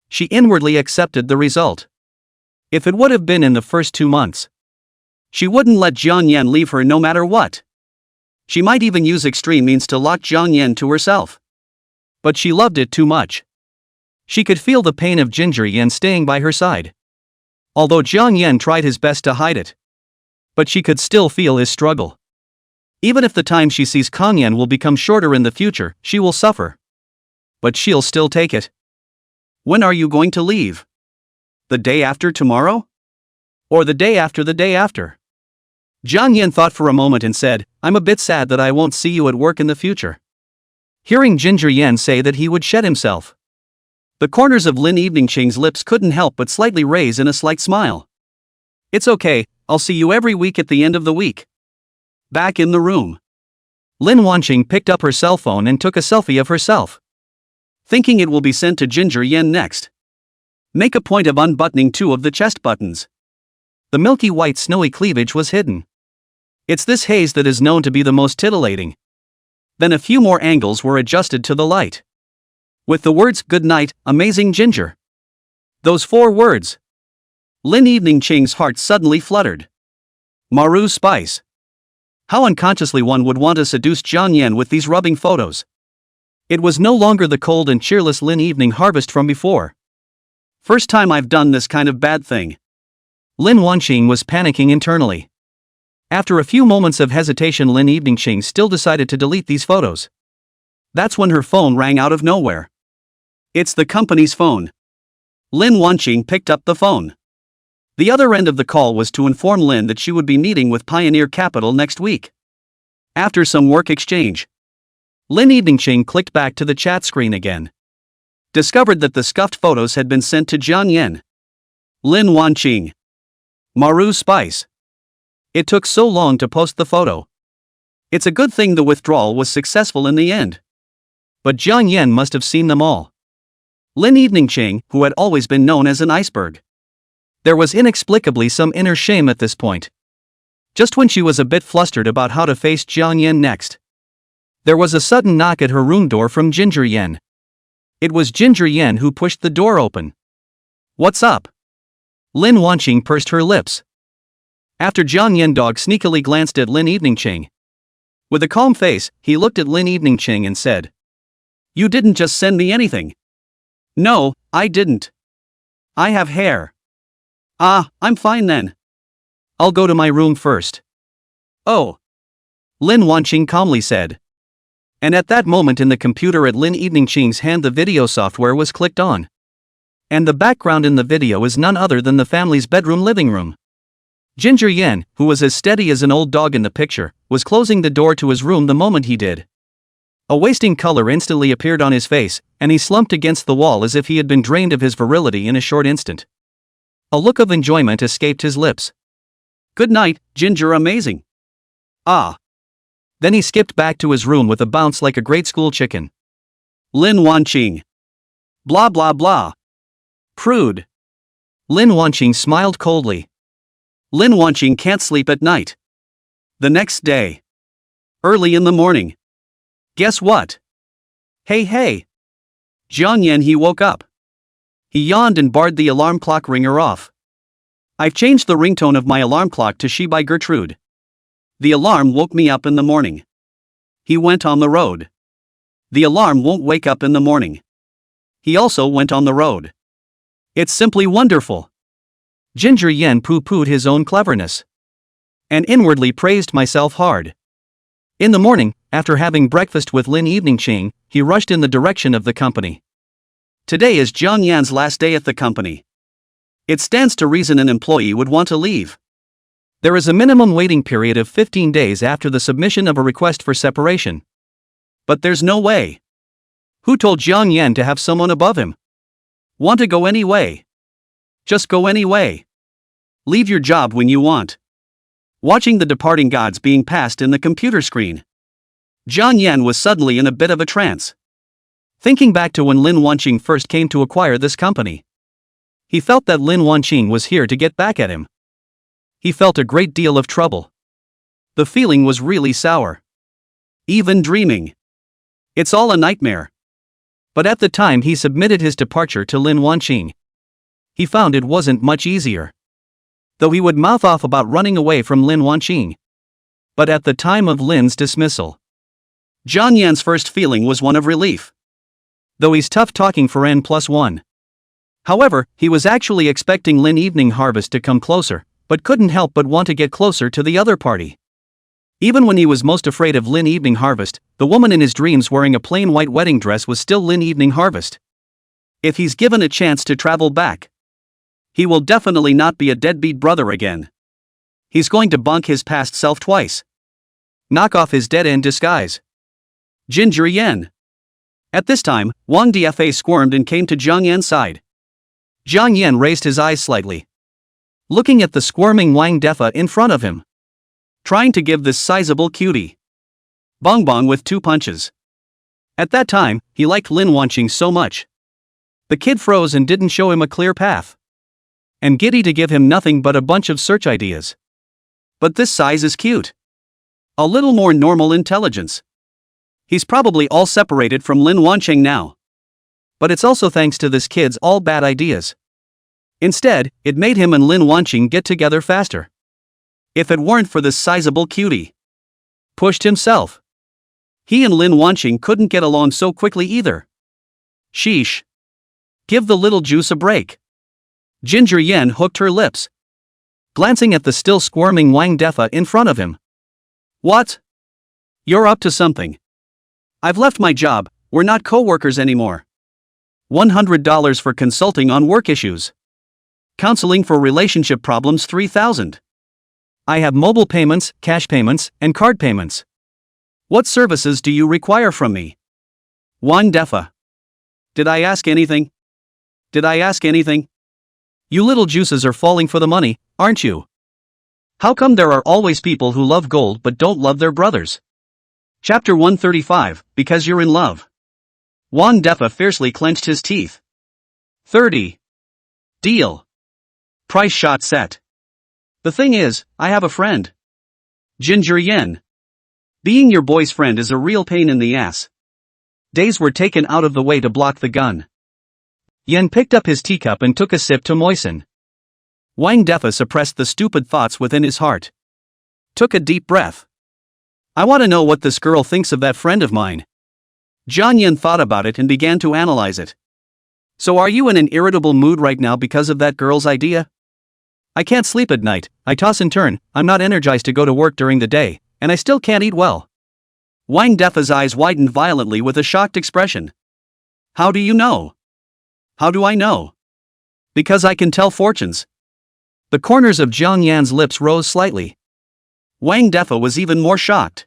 She inwardly accepted the result. If it would have been in the first 2 months, she wouldn't let Jiang Yan leave her no matter what. She might even use extreme means to lock Jiang Yan to herself. But she loved it too much. She could feel the pain of Ginger Yan staying by her side. Although Jiang Yan tried his best to hide it, but she could still feel his struggle. Even if the time she sees Kang Yan will become shorter in the future, she will suffer. But she'll still take it. When are you going to leave? The day after tomorrow? Or the day after the day after? Jiang Yan thought for a moment and said, I'm a bit sad that I won't see you at work in the future. Hearing Ginger Yan say that he would shed himself, the corners of Lin Eveningcheng's lips couldn't help but slightly raise in a slight smile. It's okay, I'll see you every week at the end of the week. Back in the room, Lin Wanqing picked up her cell phone and took a selfie of herself, thinking it will be sent to Ginger Yan next. Make a point of unbuttoning 2 of the chest buttons. The milky white snowy cleavage was hidden. It's this haze that is known to be the most titillating. Then a few more angles were adjusted to the light. With the words, good night, amazing Ginger. Those 4 words. Lin Eveningcheng's heart suddenly fluttered. Maru Spice. How unconsciously one would want to seduce Jiang Yan with these rubbing photos. It was no longer the cold and cheerless Lin Evening Harvest from before. First time I've done this kind of bad thing. Lin Wanqing was panicking internally. After a few moments of hesitation, Lin Eveningching still decided to delete these photos. That's when her phone rang out of nowhere. It's the company's phone. Lin Wanqing picked up the phone. The other end of the call was to inform Lin that she would be meeting with Pioneer Capital next week. After some work exchange, Lin Eveningching clicked back to the chat screen again. Discovered that the scuffed photos had been sent to Jiang Yen. Lin Wanqing. Maru Spice. It took so long to post the photo. It's a good thing the withdrawal was successful in the end. But Jiang Yen must have seen them all. Lin Eveningching, who had always been known as an iceberg. There was inexplicably some inner shame at this point. Just when she was a bit flustered about how to face Jiang Yen next, there was a sudden knock at her room door from Ginger Yen. It was Ginger Yen who pushed the door open. "What's up?" Lin Wanqing pursed her lips. After Jiang Yen dog sneakily glanced at Lin Eveningching. With a calm face, he looked at Lin Eveningching and said, "You didn't just send me anything." "No, I didn't. I have hair." "Ah, I'm fine then. I'll go to my room first." "Oh," Lin Wanqing calmly said. And at that moment in the computer at Lin Eveningching's hand the video software was clicked on. And the background in the video is none other than the family's bedroom living room. Ginger Yen, who was as steady as an old dog in the picture, was closing the door to his room the moment he did. A wasting color instantly appeared on his face, and he slumped against the wall as if he had been drained of his virility in a short instant. A look of enjoyment escaped his lips. "Good night, Ginger amazing." "Ah." Then he skipped back to his room with a bounce like a great school chicken. Lin Wanqing. Blah blah blah. Prude. Lin Wanqing smiled coldly. Lin Wanqing can't sleep at night. The next day. Early in the morning. Guess what? Hey. Jiang Yen, he woke up. He yawned and barred the alarm clock ringer off. "I've changed the ringtone of my alarm clock to She by Gertrude. The alarm woke me up in the morning." He went on the road. The alarm won't wake up in the morning. He also went on the road. It's simply wonderful. Ginger Yen pooh-poohed his own cleverness. And inwardly praised myself hard. In the morning, after having breakfast with Lin Eveningching, he rushed in the direction of the company. Today is Jiang Yan's last day at the company. It stands to reason an employee would want to leave. There is a minimum waiting period of 15 days after the submission of a request for separation. But there's no way. Who told Jiang Yan to have someone above him? Want to go anyway? Just go anyway. Leave your job when you want. Watching the departing gods being passed in the computer screen, Jiang Yan was suddenly in a bit of a trance. Thinking back to when Lin Wanqing first came to acquire this company, he felt that Lin Wanqing was here to get back at him. He felt a great deal of trouble. The feeling was really sour. Even dreaming. It's all a nightmare. But at the time he submitted his departure to Lin Wanqing, he found it wasn't much easier. Though he would mouth off about running away from Lin Wanqing. But at the time of Lin's dismissal, Jiang Yan's first feeling was one of relief. Though he's tough talking for N+1. However, he was actually expecting Lin Evening Harvest to come closer, but couldn't help but want to get closer to the other party. Even when he was most afraid of Lin Evening Harvest, the woman in his dreams wearing a plain white wedding dress was still Lin Evening Harvest. If he's given a chance to travel back, he will definitely not be a deadbeat brother again. He's going to bunk his past self twice. Knock off his dead-end disguise. Ginger Yen. At this time, Wang Dfa squirmed and came to Jiang Yan's side. Jiang Yan raised his eyes slightly, looking at the squirming Wang Defa in front of him. Trying to give this sizable cutie bong bong with 2 punches. At that time, he liked Lin Wanqing so much. The kid froze and didn't show him a clear path. And giddy to give him nothing but a bunch of search ideas. But this size is cute. A little more normal intelligence. He's probably all separated from Lin Wanqing now. But it's also thanks to this kid's all bad ideas. Instead, it made him and Lin Wanqing get together faster. If it weren't for this sizable cutie pushed himself, he and Lin Wanqing couldn't get along so quickly either. Sheesh. Give the little juice a break. Ginger Yen hooked her lips. glancing at the still squirming Wang Defa in front of him. What? You're up to something. I've left my job, we're not co-workers anymore. $100 for consulting on work issues. Counseling for relationship problems $3,000. I have mobile payments, cash payments, and card payments. What services do you require from me? Wang Defa. Did I ask anything? Did I ask anything? You little juices are falling for the money, aren't you? How come there are always people who love gold but don't love their brothers? Chapter 135, Because You're in Love. Wang Defa fiercely clenched his teeth. 30. Deal. Price shot set. The thing is, I have a friend. Ginger Yen. Being your boy's friend is a real pain in the ass. Days were taken out of the way to block the gun. Yen picked up his teacup and took a sip to moisten. Wang Defa suppressed the stupid thoughts within his heart. Took a deep breath. I want to know what this girl thinks of that friend of mine. Jiang Yen thought about it and began to analyze it. So are you in an irritable mood right now because of that girl's idea? I can't sleep at night, I toss and turn, I'm not energized to go to work during the day, and I still can't eat well. Wang Defa's eyes widened violently with a shocked expression. How do you know? How do I know? Because I can tell fortunes. The corners of Jiang Yan's lips rose slightly. Wang Defa was even more shocked.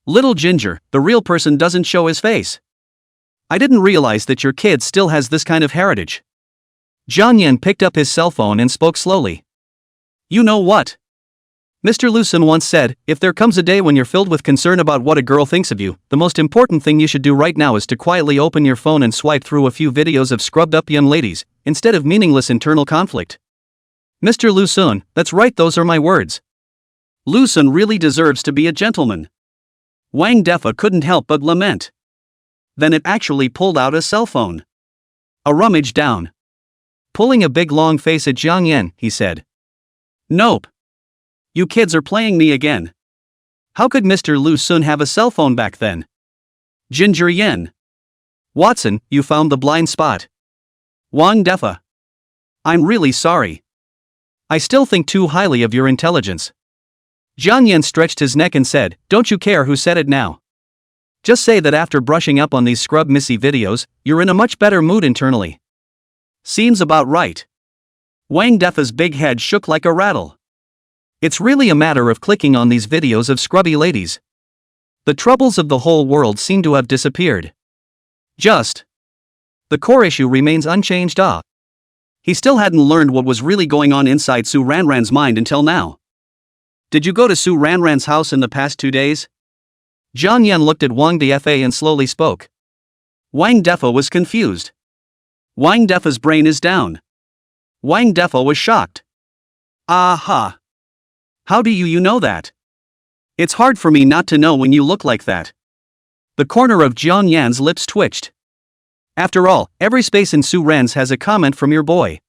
Little Ginger, the real person doesn't show his face. I didn't realize that your kid still has this kind of heritage. Jiang Yan picked up his cell phone and spoke slowly. You know what? Mr. Lucen once said, if there comes a day when you're filled with concern about what a girl thinks of you, the most important thing you should do right now is to quietly open your phone and swipe through a few videos of scrubbed-up young ladies, instead of meaningless internal conflict. Mr. Lucen, that's right, those are my words. Lucen really deserves to be a gentleman. Wang Defa couldn't help but lament. Then it actually pulled out a cell phone. A rummage down. Pulling a big long face at Jiang Yan, he said. Nope. You kids are playing me again. How could Mr. Lu Sun have a cell phone back then? Ginger Yen. Watson, you found the blind spot. Wang Defa. I'm really sorry. I still think too highly of your intelligence. Jiang Yan stretched his neck and said, don't you care who said it now? Just say that after brushing up on these scrub missy videos, you're in a much better mood internally. Seems about right. Wang Defa's big head shook like a rattle. It's really a matter of clicking on these videos of scrubby ladies. The troubles of the whole world seem to have disappeared. The core issue remains unchanged. He still hadn't learned what was really going on inside Su Ranran's mind until now. Did you go to Su Ranran's house in the past 2 days? Jiang Yan looked at Wang Defa and slowly spoke. Wang Defa was confused. Wang Defa's brain is down. Wang Defa was shocked. Aha! How do you know that? It's hard for me not to know when you look like that. The corner of Jiang Yan's lips twitched. After all, every space in Su Ran's has a comment from your boy.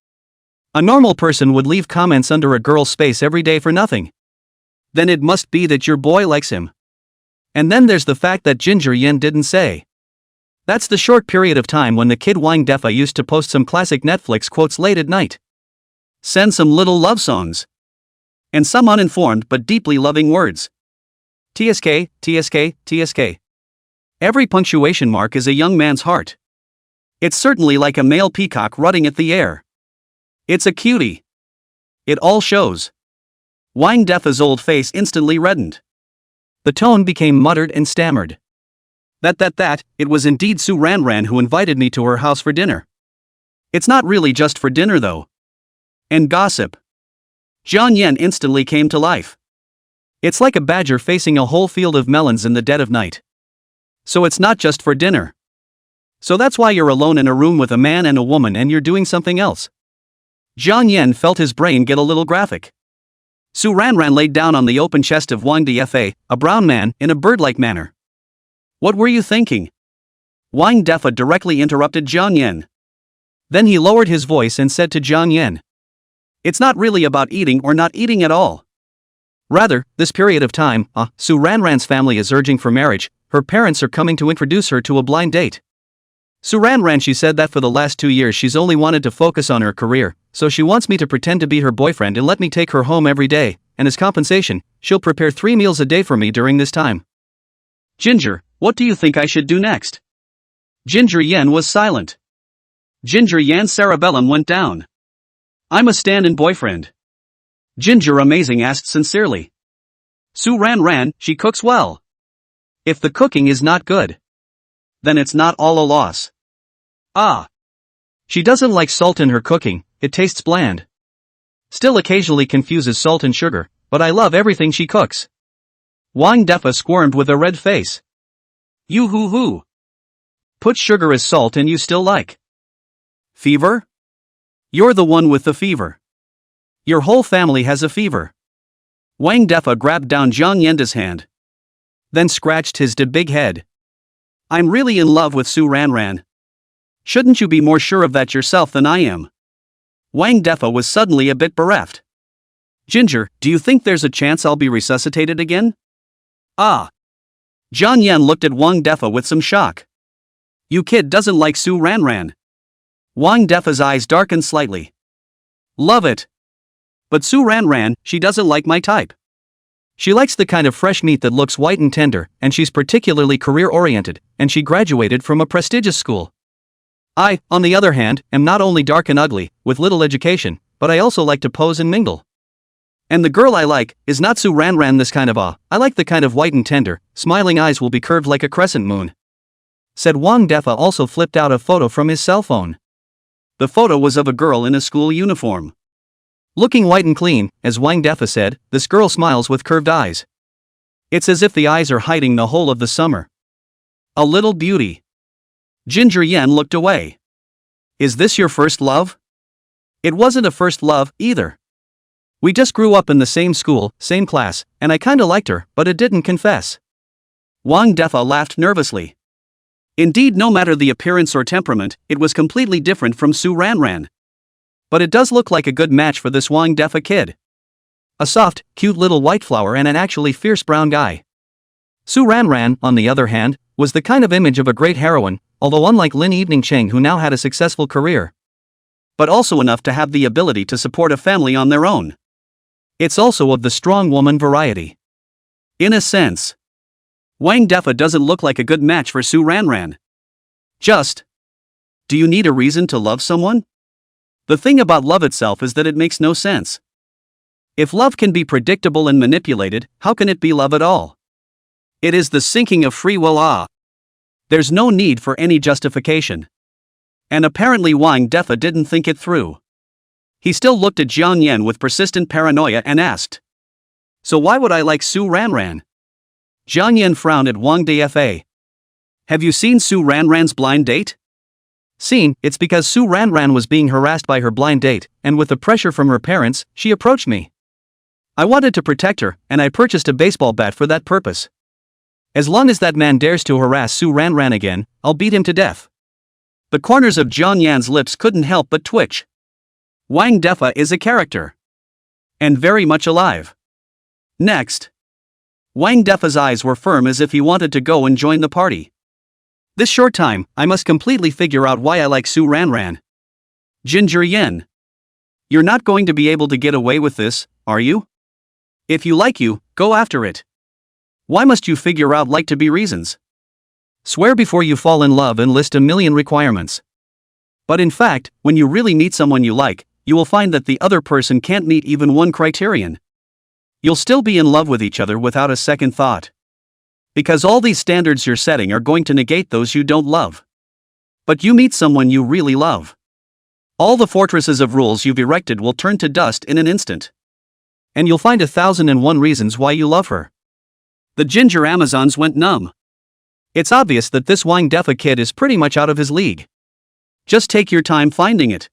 A normal person would leave comments under a girl's space every day for nothing. Then it must be that your boy likes him. And then there's the fact that Ginger Yen didn't say. That's the short period of time when the kid Wang Defa used to post some classic Netflix quotes late at night. Send some little love songs. And some uninformed but deeply loving words. TSK, TSK, TSK. Every punctuation mark is a young man's heart. It's certainly like a male peacock rutting at the air. It's a cutie. It all shows. Wang Defa's old face instantly reddened. The tone became muttered and stammered. It was indeed Su Ranran who invited me to her house for dinner. It's not really just for dinner though. And gossip. Jiang Yan instantly came to life. It's like a badger facing a whole field of melons in the dead of night. So it's not just for dinner. So that's why you're alone in a room with a man and a woman and you're doing something else. Jiang Yan felt his brain get a little graphic. Su Ranran laid down on the open chest of Wang Defa, a brown man, in a bird-like manner. What were you thinking? Wang Defa directly interrupted Jiang Yan. Then he lowered his voice and said to Jiang Yan. It's not really about eating or not eating at all. Rather, this period of time, Su Ranran's family is urging for marriage, her parents are coming to introduce her to a blind date. Su Ranran, she said that for the last 2 years she's only wanted to focus on her career, so she wants me to pretend to be her boyfriend and let me take her home every day, and as compensation, she'll prepare 3 meals a day for me during this time. Ginger, what do you think I should do next? Ginger Yen was silent. Ginger Yan's cerebellum went down. I'm a stand-in boyfriend. Ginger Amazing asked sincerely. Su Ran Ran, she cooks well. If the cooking is not good, then it's not all a loss. Ah. She doesn't like salt in her cooking, it tastes bland. Still occasionally confuses salt and sugar, but I love everything she cooks. Wang Defa squirmed with a red face. You hoo. Put sugar as salt and you still like. Fever? You're the one with the fever. Your whole family has a fever. Wang Defa grabbed down Jiang Yenda's hand. Then scratched his big head. I'm really in love with Su Ran Ran. Shouldn't you be more sure of that yourself than I am? Wang Defa was suddenly a bit bereft. Ginger, do you think there's a chance I'll be resuscitated again? Ah. Jiang Yan looked at Wang Defa with some shock. You kid doesn't like Su Ran Ran. Wang Defa's eyes darkened slightly. Love it. But Su Ran Ran, she doesn't like my type. She likes the kind of fresh meat that looks white and tender, and she's particularly career-oriented, and she graduated from a prestigious school. I, on the other hand, am not only dark and ugly, with little education, but I also like to pose and mingle. And the girl I like is not Su Ran Ran this kind of I like the kind of white and tender, smiling eyes will be curved like a crescent moon. Said Wang Defa also flipped out a photo from his cell phone. The photo was of a girl in a school uniform. Looking white and clean, as Wang Defa said, this girl smiles with curved eyes. It's as if the eyes are hiding the whole of the summer. A little beauty. Ginger Yen looked away. Is this your first love? It wasn't a first love, either. We just grew up in the same school, same class, and I kinda liked her, but it didn't confess. Wang Defa laughed nervously. Indeed, no matter the appearance or temperament, it was completely different from Su Ran Ran. But it does look like a good match for this Wang Defa kid. A soft, cute little white flower and an actually fierce brown guy. Su Ran Ran, on the other hand, was the kind of image of a great heroine, although unlike Lin Evening Cheng who now had a successful career. But also enough to have the ability to support a family on their own. It's also of the strong woman variety. In a sense, Wang Defa doesn't look like a good match for Su Ran Ran. Do you need a reason to love someone? The thing about love itself is that it makes no sense. If love can be predictable and manipulated, how can it be love at all? It is the sinking of free will. There's no need for any justification. And apparently Wang Defa didn't think it through. He still looked at Jiang Yan with persistent paranoia and asked. So why would I like Su Ran Ran? Jiang Yan frowned at Wang Defa. Have you seen Su Ran Ran's blind date? Seen, it's because Su Ran Ran was being harassed by her blind date, and with the pressure from her parents, she approached me. I wanted to protect her, and I purchased a baseball bat for that purpose. As long as that man dares to harass Su Ran Ran again, I'll beat him to death. The corners of Jiang Yan's lips couldn't help but twitch. Wang Defa is a character. And very much alive. Next. Wang Defa's eyes were firm as if he wanted to go and join the party. This short time, I must completely figure out why I like Su Ran Ran. Ginger Yen. You're not going to be able to get away with this, are you? If you like you, go after it. Why must you figure out like-to-be reasons? Swear before you fall in love and list a million requirements. But in fact, when you really meet someone you like, you will find that the other person can't meet even one criterion. You'll still be in love with each other without a second thought. Because all these standards you're setting are going to negate those you don't love. But you meet someone you really love. All the fortresses of rules you've erected will turn to dust in an instant. And you'll find 1,001 reasons why you love her. The ginger Amazons went numb. It's obvious that this Wang Defa kid is pretty much out of his league. Just take your time finding it.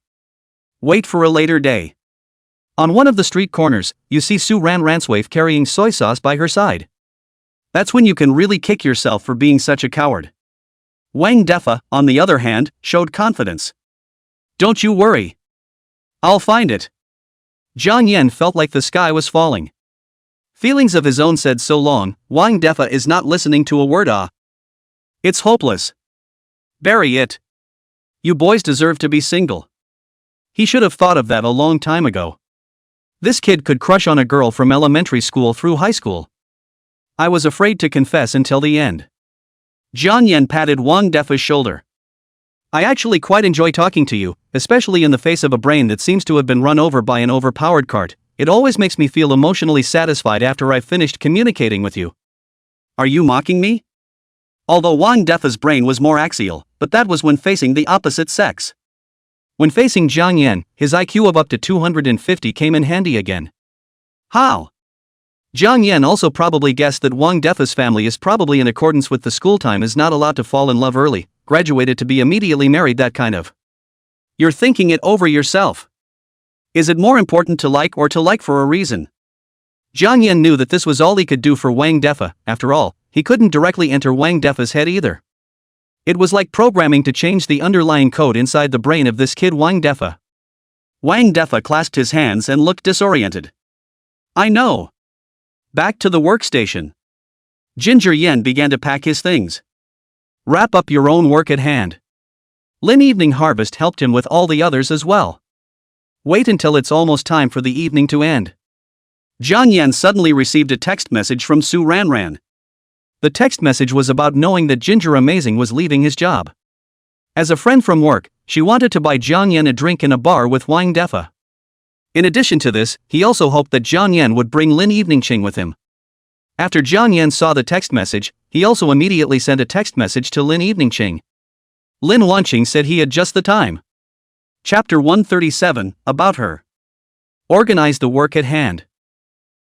Wait for a later day. On one of the street corners, you see Su Ran Ran's wife carrying soy sauce by her side. That's when you can really kick yourself for being such a coward. Wang Defa, on the other hand, showed confidence. Don't you worry. I'll find it. Jiang Yan felt like the sky was falling. Feelings of his own said so long, Wang Defa is not listening to a word. It's hopeless. Bury it. You boys deserve to be single. He should have thought of that a long time ago. This kid could crush on a girl from elementary school through high school. I was afraid to confess until the end. Jiang Yan patted Wang Defa's shoulder. I actually quite enjoy talking to you, especially in the face of a brain that seems to have been run over by an overpowered cart. It always makes me feel emotionally satisfied after I've finished communicating with you. Are you mocking me? Although Wang Defa's brain was more axial, but that was when facing the opposite sex. When facing Jiang Yan, his IQ of up to 250 came in handy again. How? Jiang Yan also probably guessed that Wang Defa's family is probably in accordance with the school time is not allowed to fall in love early, graduated to be immediately married, that kind of. You're thinking it over yourself. Is it more important to like or to like for a reason? Jiang Yan knew that this was all he could do for Wang Defa. After all, he couldn't directly enter Wang Defa's head either. It was like programming to change the underlying code inside the brain of this kid Wang Defa. Wang Defa clasped his hands and looked disoriented. I know. Back to the workstation. Ginger Yen began to pack his things. Wrap up your own work at hand. Lin Evening Harvest helped him with all the others as well. Wait until it's almost time for the evening to end. Jiang Yan suddenly received a text message from Su Ranran. The text message was about knowing that Ginger Amazing was leaving his job. As a friend from work, she wanted to buy Jiang Yan a drink in a bar with Wang Defa. In addition to this, he also hoped that Jiang Yan would bring Lin Evening Ching with him. After Jiang Yan saw the text message, he also immediately sent a text message to Lin Evening Ching. Lin Wanqing said he had just the time. Chapter 137, About Her. Organize the work at hand.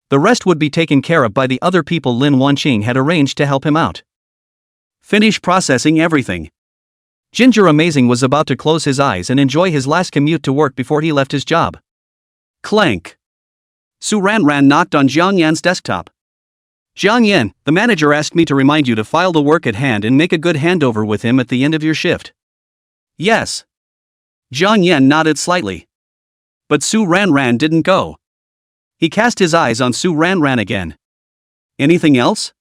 The rest would be taken care of by the other people Lin Wanqing had arranged to help him out. Finish processing everything. Ginger Amazing was about to close his eyes and enjoy his last commute to work before he left his job. Clank. Su Ranran knocked on Jiang Yan's desktop. Jiang Yan, the manager asked me to remind you to file the work at hand and make a good handover with him at the end of your shift. Yes. Jiang Yan nodded slightly. But Su Ranran didn't go. He cast his eyes on Su Ranran again. Anything else?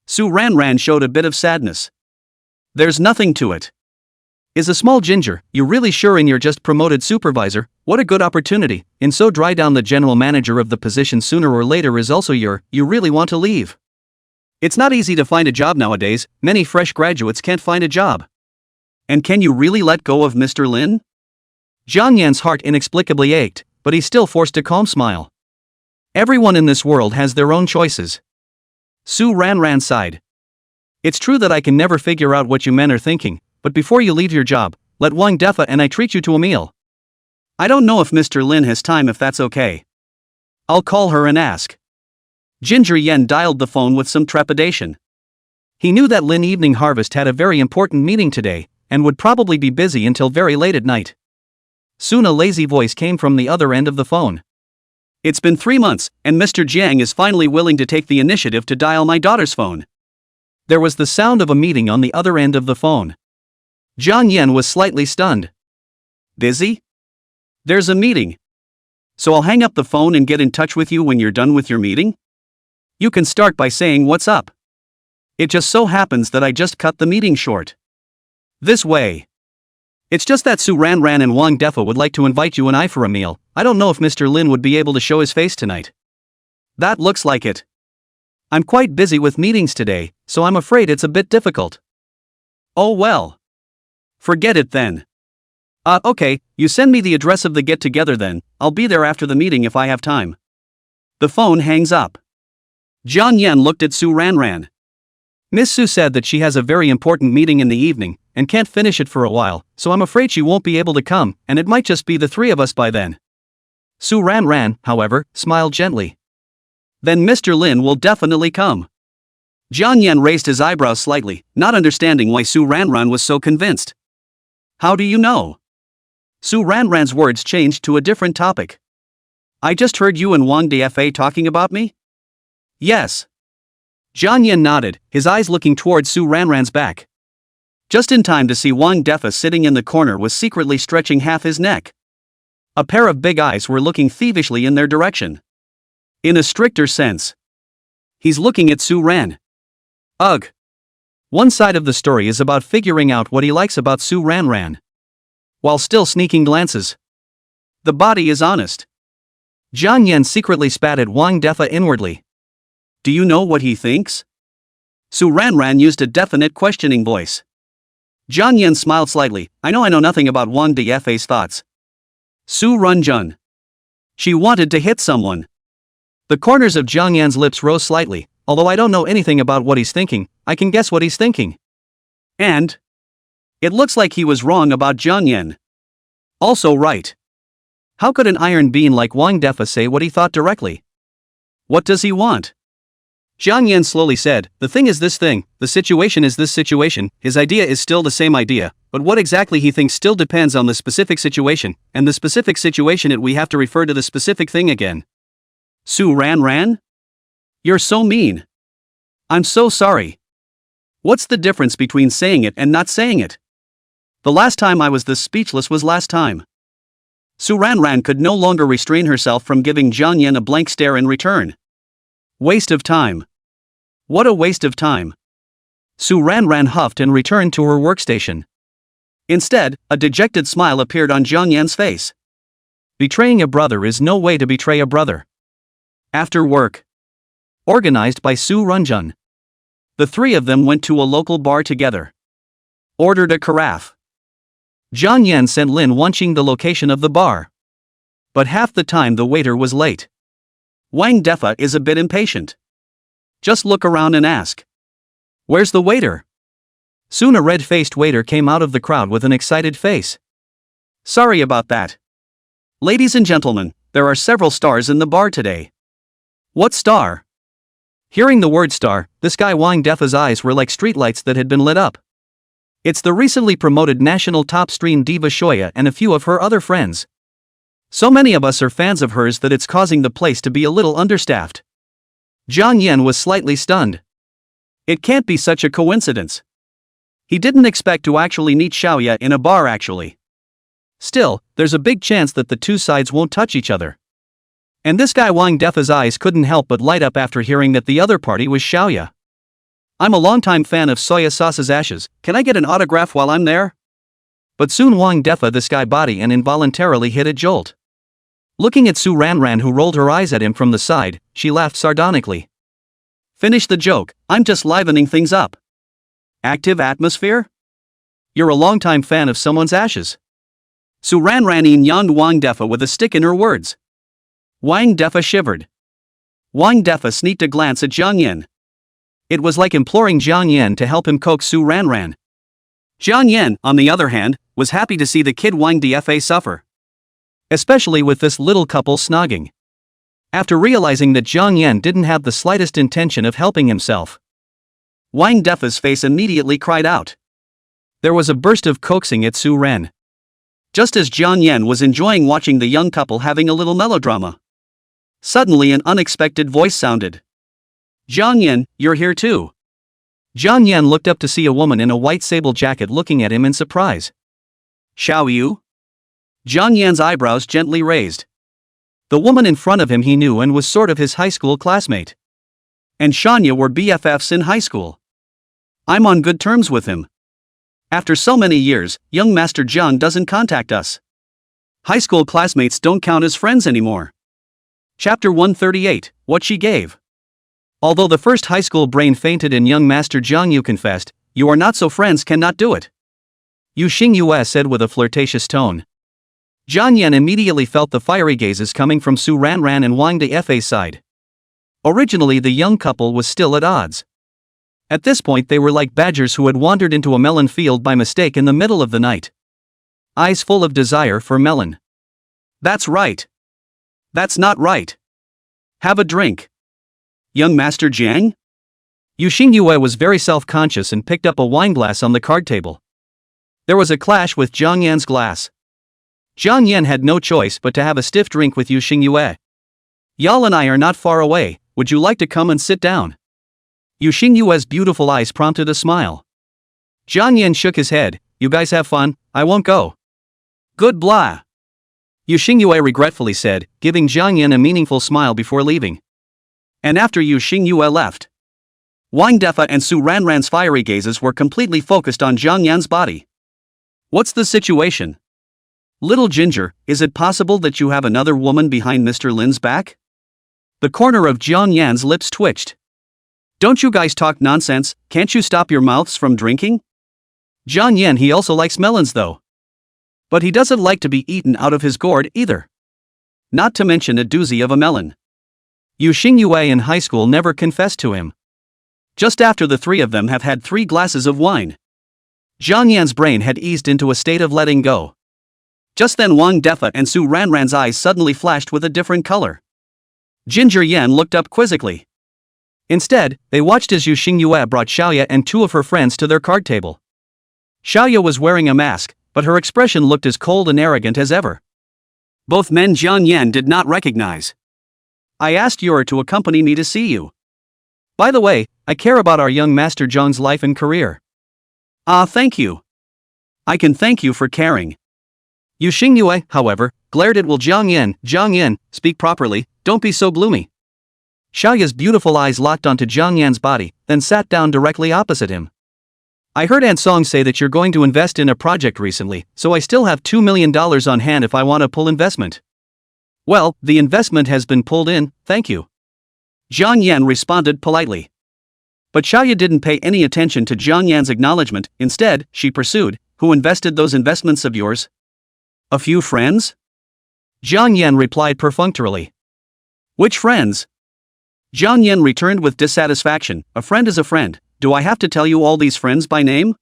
Su Ranran showed a bit of sadness. There's nothing to it. Is a small ginger, you really sure in you're just promoted supervisor? What a good opportunity, and so dry down the general manager of the position sooner or later is also you really want to leave. It's not easy to find a job nowadays, many fresh graduates can't find a job. And can you really let go of Mr. Lin? Jiang Yan's heart inexplicably ached, but he still forced a calm smile. Everyone in this world has their own choices. Su Ranran sighed. It's true that I can never figure out what you men are thinking, but before you leave your job, let Wang Defa and I treat you to a meal. I don't know if Mr. Lin has time, if that's okay. I'll call her and ask. Ginger Yen dialed the phone with some trepidation. He knew that Lin Evening Harvest had a very important meeting today, and would probably be busy until very late at night. Soon a lazy voice came from the other end of the phone. It's been 3 months, and Mr. Jiang is finally willing to take the initiative to dial my daughter's phone. There was the sound of a meeting on the other end of the phone. Jiang Yan was slightly stunned. Busy? There's a meeting. So I'll hang up the phone and get in touch with you when you're done with your meeting? You can start by saying what's up. It just so happens that I just cut the meeting short. This way. It's just that Su Ranran and Wang Defa would like to invite you and I for a meal. I don't know if Mr. Lin would be able to show his face tonight. That looks like it. I'm quite busy with meetings today, so I'm afraid it's a bit difficult. Oh well. Forget it then. Okay, you send me the address of the get-together then, I'll be there after the meeting if I have time. The phone hangs up. Jiang Yan looked at Su Ranran. Miss Su said that she has a very important meeting in the evening, and can't finish it for a while, so I'm afraid she won't be able to come, and it might just be the three of us by then. Su Ranran, however, smiled gently. Then Mr. Lin will definitely come. Jiang Yan raised his eyebrows slightly, not understanding why Su Ranran was so convinced. How do you know? Su Ranran's words changed to a different topic. I just heard you and Wang Defa talking about me? Yes. Jiang Yan nodded, his eyes looking towards Su Ranran's back. Just in time to see Wang Defa sitting in the corner was secretly stretching half his neck. A pair of big eyes were looking thievishly in their direction. In a stricter sense. He's looking at Su Ran. Ugh. One side of the story is about figuring out what he likes about Su Ranran. While still sneaking glances. The body is honest. Jiang Yan secretly spat at Wang Defa inwardly. Do you know what he thinks? Su Ranran used a definite questioning voice. Jiang Yan smiled slightly. I know nothing about Wang Defa's thoughts. Su Runjun. She wanted to hit someone. The corners of Jiang Yan's lips rose slightly. Although I don't know anything about what he's thinking, I can guess what he's thinking. And? It looks like he was wrong about Jiang Yan. Also right. How could an iron being like Wang Defa say what he thought directly? What does he want? Jiang Yan slowly said, the thing is this thing, the situation is this situation, his idea is still the same idea, but what exactly he thinks still depends on the specific situation, and the specific situation we have to refer to the specific thing again. Su Ranran? You're so mean. I'm so sorry. What's the difference between saying it and not saying it? The last time I was this speechless was last time. Su Ranran could no longer restrain herself from giving Jiang Yan a blank stare in return. Waste of time. What a waste of time. Su Ranran huffed and returned to her workstation. Instead, a dejected smile appeared on Jiang Yan's face. Betraying a brother is no way to betray a brother. After work. Organized by Su Runjun. The three of them went to a local bar together. Ordered a carafe. Jiang Yan sent Lin Wanqing the location of the bar. But half the time the waiter was late. Wang Defa is a bit impatient. Just look around and ask. Where's the waiter? Soon a red-faced waiter came out of the crowd with an excited face. Sorry about that. Ladies and gentlemen, there are several stars in the bar today. What star? Hearing the word star, this guy Wang Defa's eyes were like streetlights that had been lit up. It's the recently promoted national top stream diva Shoya and a few of her other friends. So many of us are fans of hers that it's causing the place to be a little understaffed. Jiang Yan was slightly stunned. It can't be such a coincidence. He didn't expect to actually meet Xiaoya in a bar actually. Still, there's a big chance that the two sides won't touch each other. And this guy Wang Defa's eyes couldn't help but light up after hearing that the other party was Xiaoya. I'm a longtime fan of soya sauce's ashes, can I get an autograph while I'm there? But soon Wang Defa this guy body and involuntarily hit a jolt. Looking at Su Ranran who rolled her eyes at him from the side, she laughed sardonically. Finish the joke, I'm just livening things up. Active atmosphere? You're a longtime fan of someone's ashes. Su Ranran yawned Wang Defa with a stick in her words. Wang Defa shivered. Wang Defa sneaked a glance at Jiang Yan. It was like imploring Jiang Yan to help him coax Su Ranran. Jiang Yan, on the other hand, was happy to see the kid Wang Defa suffer. Especially with this little couple snogging. After realizing that Jiang Yan didn't have the slightest intention of helping himself, Wang Defa's face immediately cried out. There was a burst of coaxing at Su Ren. Just as Jiang Yan was enjoying watching the young couple having a little melodrama. Suddenly an unexpected voice sounded. Jiang Yan, you're here too. Jiang Yan looked up to see a woman in a white sable jacket looking at him in surprise. Xiao Yu? Jiang Yan's eyebrows gently raised. The woman in front of him he knew and was sort of his high school classmate. And Shanya were BFFs in high school. I'm on good terms with him. After so many years, young Master Jiang doesn't contact us. High school classmates don't count as friends anymore. Chapter 138, What She Gave. Although the first high school brain fainted and young Master Jiang Yu confessed, you are not so friends cannot do it. Yu Xingyue said with a flirtatious tone. Jiang Yan immediately felt the fiery gazes coming from Su Ranran and Wang Defa's side. Originally the young couple was still at odds. At this point they were like badgers who had wandered into a melon field by mistake in the middle of the night. Eyes full of desire for melon. That's right. That's not right. Have a drink. Young Master Jiang? Yu Xingyue was very self-conscious and picked up a wine glass on the card table. There was a clash with Jiang Yan's glass. Jiang Yan had no choice but to have a stiff drink with Yu Xingyue. Y'all and I are not far away, would you like to come and sit down? Yu Xingyue's beautiful eyes prompted a smile. Jiang Yan shook his head, you guys have fun, I won't go. Good blah. Yu Xingyue regretfully said, giving Jiang Yan a meaningful smile before leaving. And after Yu Xingyue left, Wang Defa and Su Ranran's fiery gazes were completely focused on Jiang Yan's body. What's the situation? Little Ginger, is it possible that you have another woman behind Mr. Lin's back? The corner of Jiang Yan's lips twitched. Don't you guys talk nonsense, can't you stop your mouths from drinking? Jiang Yan, he also likes melons though. But he doesn't like to be eaten out of his gourd either. Not to mention a doozy of a melon. Yu Xingyue in high school never confessed to him. Just after the three of them have had 3 glasses of wine. Jiang Yan's brain had eased into a state of letting go. Just then Wang Defa and Su Ranran's eyes suddenly flashed with a different color. Ginger Yan looked up quizzically. Instead, they watched as Yu Xingyue brought Xiaoya and 2 of her friends to their card table. Xiaoya was wearing a mask, but her expression looked as cold and arrogant as ever. Both men Jiang Yan did not recognize. I asked Yura to accompany me to see you. By the way, I care about our young Master Zhang's life and career. Ah, thank you. I can thank you for caring. Yu Xingyue, however, glared at Jiang Yan, speak properly, don't be so gloomy. Xiaoya's beautiful eyes locked onto Jiang Yan's body, then sat down directly opposite him. I heard Ansong say that you're going to invest in a project recently, so I still have $2 million on hand if I want to pull investment. Well, the investment has been pulled in, thank you. Jiang Yan responded politely. But Xiaoya didn't pay any attention to Jiang Yan's acknowledgement. Instead, she pursued, who invested those investments of yours? A few friends? Jiang Yan replied perfunctorily. Which friends? Jiang Yan returned with dissatisfaction. A friend is a friend. Do I have to tell you all these friends by name?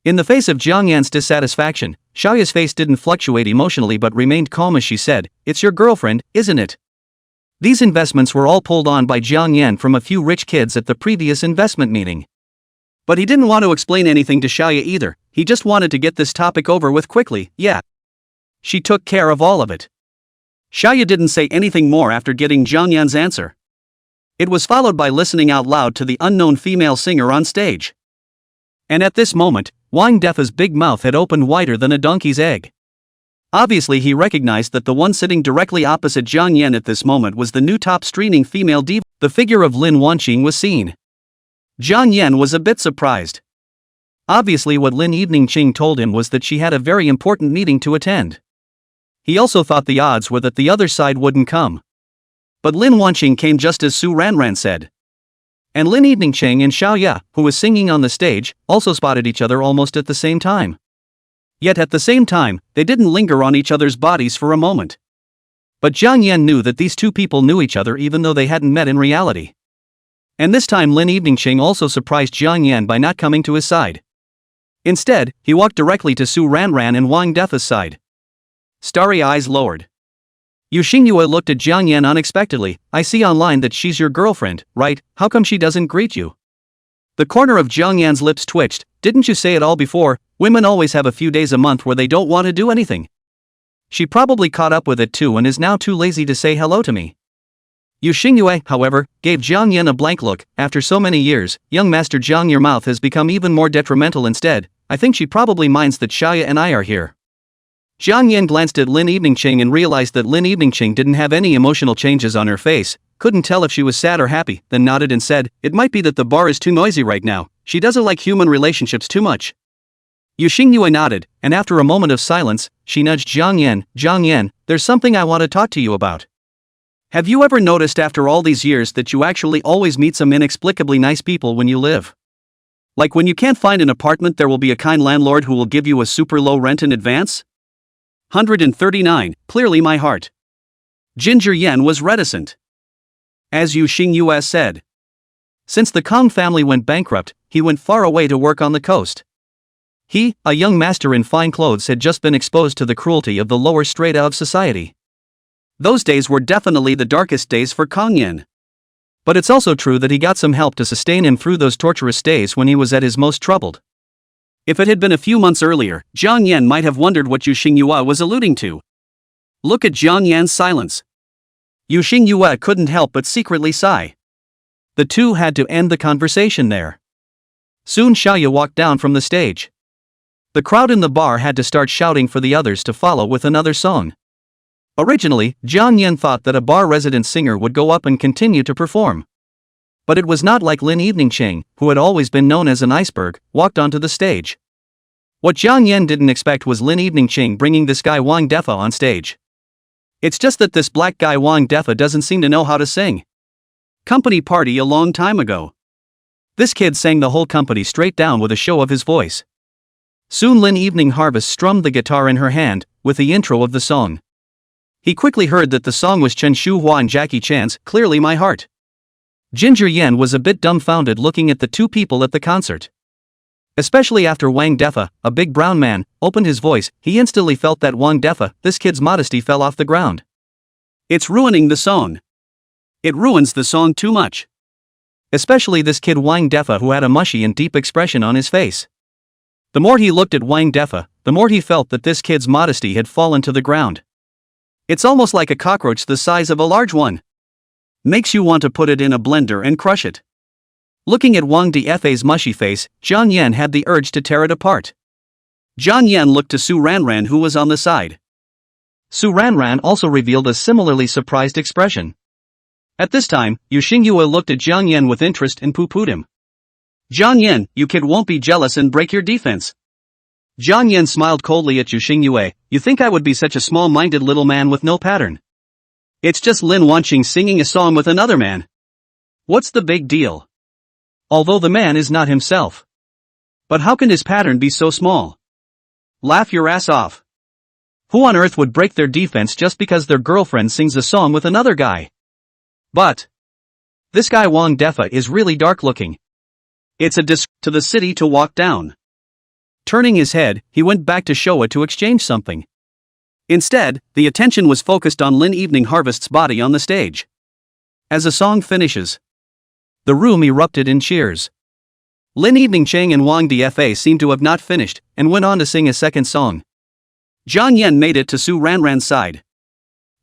In the face of Jiang Yan's dissatisfaction, Xiaoya's face didn't fluctuate emotionally but remained calm as she said, it's your girlfriend, isn't it? These investments were all pulled on by Jiang Yan from a few rich kids at the previous investment meeting. But he didn't want to explain anything to Xiaoya either, he just wanted to get this topic over with quickly, yeah. She took care of all of it. Xiaoya didn't say anything more after getting Jiang Yan's answer. It was followed by listening out loud to the unknown female singer on stage. And at this moment, Wang Defa's big mouth had opened wider than a donkey's egg. Obviously he recognized that the one sitting directly opposite Jiang Yan at this moment was the new top-streaming female diva. The figure of Lin Wanqing was seen. Jiang Yan was a bit surprised. Obviously what Lin Eveningqing told him was that she had a very important meeting to attend. He also thought the odds were that the other side wouldn't come. But Lin Wanqing came just as Su Ranran said. And Lin Eveningqing and Xiaoya, who was singing on the stage, also spotted each other almost at the same time. Yet at the same time, they didn't linger on each other's bodies for a moment. But Jiang Yan knew that these two people knew each other even though they hadn't met in reality. And this time Lin Eveningqing also surprised Jiang Yan by not coming to his side. Instead, he walked directly to Su Ranran and Wang Defa's side. Starry eyes lowered. Yu Xingyue looked at Jiang Yan unexpectedly. I see online that she's your girlfriend, right? How come she doesn't greet you? The corner of Jiang Yan's lips twitched. Didn't you say it all before? Women always have a few days a month where they don't want to do anything. She probably caught up with it too and is now too lazy to say hello to me. Yu Xingyue, however, gave Jiang Yan a blank look. After so many years, young Master Jiang, your mouth has become even more detrimental instead. I think she probably minds that Xiaoya and I are here. Jiang Yan glanced at Lin Eveningqing and realized that Lin Eveningqing didn't have any emotional changes on her face, couldn't tell if she was sad or happy, then nodded and said, it might be that the bar is too noisy right now, she doesn't like human relationships too much. Yu Xingyue nodded, and after a moment of silence, she nudged Jiang Yan, there's something I want to talk to you about. Have you ever noticed after all these years that you actually always meet some inexplicably nice people when you live? Like when you can't find an apartment, there will be a kind landlord who will give you a super low rent in advance? 139, clearly my heart. Ginger Yan was reticent. As Yu Xingyue said. Since the Kong family went bankrupt, he went far away to work on the coast. He, a young master in fine clothes, had just been exposed to the cruelty of the lower strata of society. Those days were definitely the darkest days for Kong Yan. But it's also true that he got some help to sustain him through those torturous days when he was at his most troubled. If it had been a few months earlier, Jiang Yan might have wondered what Yu Xingyue was alluding to. Look at Jiang Yan's silence. Yu Xingyue couldn't help but secretly sigh. The two had to end the conversation there. Soon Xiaoya walked down from the stage. The crowd in the bar had to start shouting for the others to follow with another song. Originally, Jiang Yan thought that a bar resident singer would go up and continue to perform. But it was not like Lin Eveningqing, who had always been known as an iceberg, walked onto the stage. What Jiang Yan didn't expect was Lin Evening Ching bringing this guy Wang Defa on stage. It's just that this black guy Wang Defa doesn't seem to know how to sing. Company party a long time ago. This kid sang the whole company straight down with a show of his voice. Soon Lin Evening Harvest strummed the guitar in her hand, with the intro of the song. He quickly heard that the song was Chen Shuhua and Jackie Chan's Clearly My Heart. Ginger Yan was a bit dumbfounded looking at the two people at the concert. Especially after Wang Defa, a big brown man, opened his voice, he instantly felt that Wang Defa, this kid's modesty fell off the ground. It's ruining the song. It ruins the song too much. Especially this kid Wang Defa who had a mushy and deep expression on his face. The more he looked at Wang Defa, the more he felt that this kid's modesty had fallen to the ground. It's almost like a cockroach the size of a large one. Makes you want to put it in a blender and crush it. Looking at Wang Defa's mushy face, Jiang Yan had the urge to tear it apart. Jiang Yan looked to Su Ranran who was on the side. Su Ranran also revealed a similarly surprised expression. At this time, Yu Xingyue looked at Jiang Yan with interest and poo-pooed him. Jiang Yan, you kid won't be jealous and break your defense. Jiang Yan smiled coldly at Yu Xingyue, you think I would be such a small-minded little man with no pattern? It's just Lin Wanqing singing a song with another man. What's the big deal? Although the man is not himself. But how can his pattern be so small? Laugh your ass off. Who on earth would break their defense just because their girlfriend sings a song with another guy? But this guy Wang Defa is really dark looking. It's a disgrace to the city to walk down. Turning his head, he went back to Showa to exchange something. Instead, the attention was focused on Lin Evening Harvest's body on the stage. As the song finishes, the room erupted in cheers. Lin Evening Chang and Wang Defa seemed to have not finished, and went on to sing a second song. Jiang Yan made it to Su Ranran's side.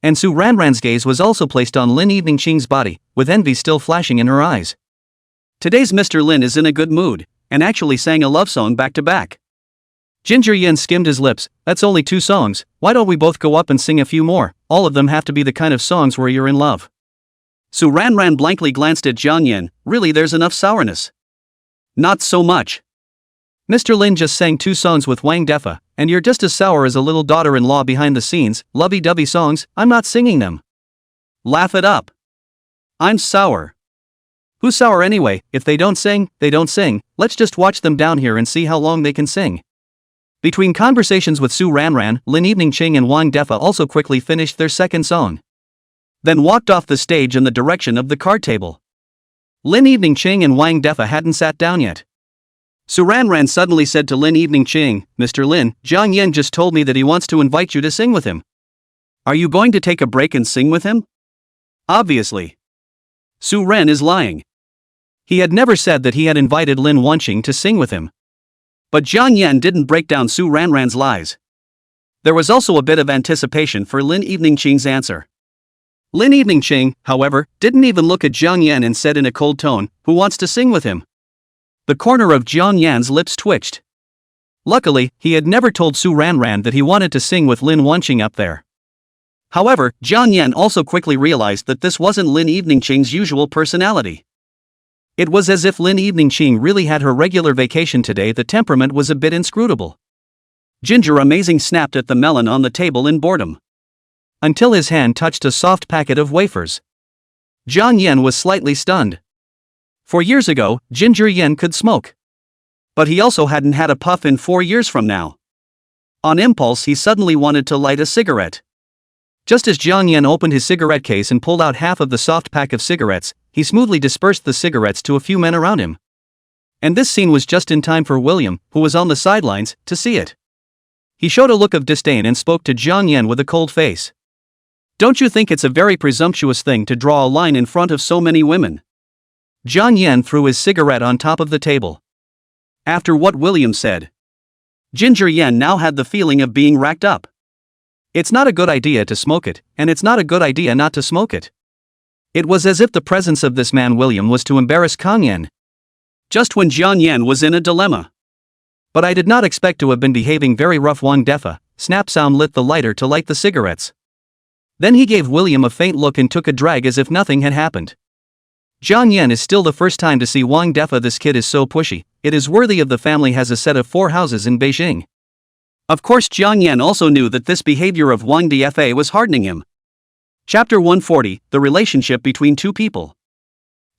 And Su Ranran's gaze was also placed on Lin Evening Ching's body, with envy still flashing in her eyes. Today's Mr. Lin is in a good mood, and actually sang a love song back to back. Ginger Yan skimmed his lips, that's only 2 songs, why don't we both go up and sing a few more, all of them have to be the kind of songs where you're in love. Su Ranran blankly glanced at Jiang Yan, really there's enough sourness. Not so much. Mr. Lin just sang 2 songs with Wang Defa, and you're just as sour as a little daughter-in-law behind the scenes, lovey-dovey songs, I'm not singing them. Laugh it up. I'm sour. Who's sour anyway? If they don't sing, they don't sing, let's just watch them down here and see how long they can sing. Between conversations with Su Ranran, Lin Evening Ching and Wang Defa also quickly finished their second song. Then walked off the stage in the direction of the card table. Lin Evening Ching and Wang Defa hadn't sat down yet. Su Ranran suddenly said to Lin Evening Ching, Mr. Lin, Jiang Yan just told me that he wants to invite you to sing with him. Are you going to take a break and sing with him? Obviously. Su Ren is lying. He had never said that he had invited Lin Wanqing to sing with him. But Jiang Yan didn't break down Su Ranran's lies. There was also a bit of anticipation for Lin Evening Ching's answer. Lin Evening Ching, however, didn't even look at Jiang Yan and said in a cold tone, who wants to sing with him? The corner of Jiang Yan's lips twitched. Luckily, he had never told Su Ranran that he wanted to sing with Lin Wanqing up there. However, Jiang Yan also quickly realized that this wasn't Lin Evening Ching's usual personality. It was as if Lin Evening Ching really had her regular vacation today. The temperament was a bit inscrutable. Ginger Amazing snapped at the melon on the table in boredom. Until his hand touched a soft packet of wafers. Jiang Yan was slightly stunned. For years ago, Ginger Yan could smoke. But he also hadn't had a puff in 4 years from now. On impulse he suddenly wanted to light a cigarette. Just as Jiang Yan opened his cigarette case and pulled out half of the soft pack of cigarettes, he smoothly dispersed the cigarettes to a few men around him. And this scene was just in time for William, who was on the sidelines, to see it. He showed a look of disdain and spoke to Jiang Yan with a cold face. Don't you think it's a very presumptuous thing to draw a line in front of so many women? Jiang Yan threw his cigarette on top of the table. After what William said, Ginger Yan now had the feeling of being racked up. It's not a good idea to smoke it, and it's not a good idea not to smoke it. It was as if the presence of this man William was to embarrass Kang Yan. Just when Jiang Yan was in a dilemma. But I did not expect to have been behaving very rough. Wang Defa, Snap Sound lit the lighter to light the cigarettes. Then he gave William a faint look and took a drag as if nothing had happened. Jiang Yan is still the first time to see Wang Defa. This kid is so pushy, it is worthy of the family has a set of 4 houses in Beijing. Of course Jiang Yan also knew that this behavior of Wang Dfa was hardening him. Chapter 140, The Relationship Between Two People.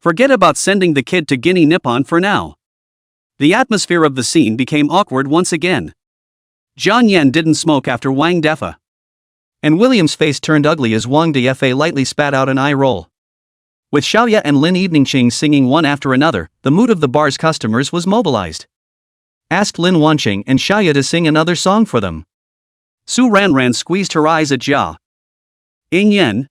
Forget about sending the kid to Guinea Nippon for now. The atmosphere of the scene became awkward once again. Jiang Yan didn't smoke after Wang Defa. And William's face turned ugly as Wang Dfa lightly spat out an eye roll. With Xiaoya and Lin Eveningqing singing one after another, the mood of the bar's customers was mobilized. Asked Lin Wanqing and Xiaoya to sing another song for them. Su Ranran squeezed her eyes at Jia Yingyan,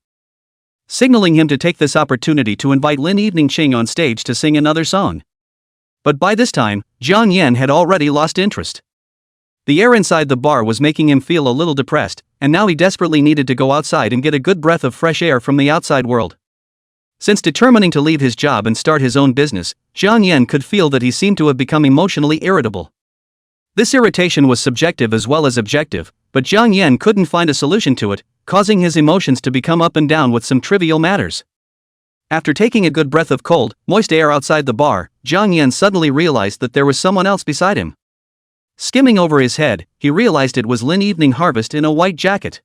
signaling him to take this opportunity to invite Lin Eveningqing on stage to sing another song. But by this time, Jiang Yan had already lost interest. The air inside the bar was making him feel a little depressed, and now he desperately needed to go outside and get a good breath of fresh air from the outside world. Since determining to leave his job and start his own business, Jiang Yan could feel that he seemed to have become emotionally irritable. This irritation was subjective as well as objective, but Jiang Yan couldn't find a solution to it, causing his emotions to become up and down with some trivial matters. After taking a good breath of cold, moist air outside the bar, Jiang Yan suddenly realized that there was someone else beside him. Skimming over his head, he realized it was Lin Evening Harvest in a white jacket.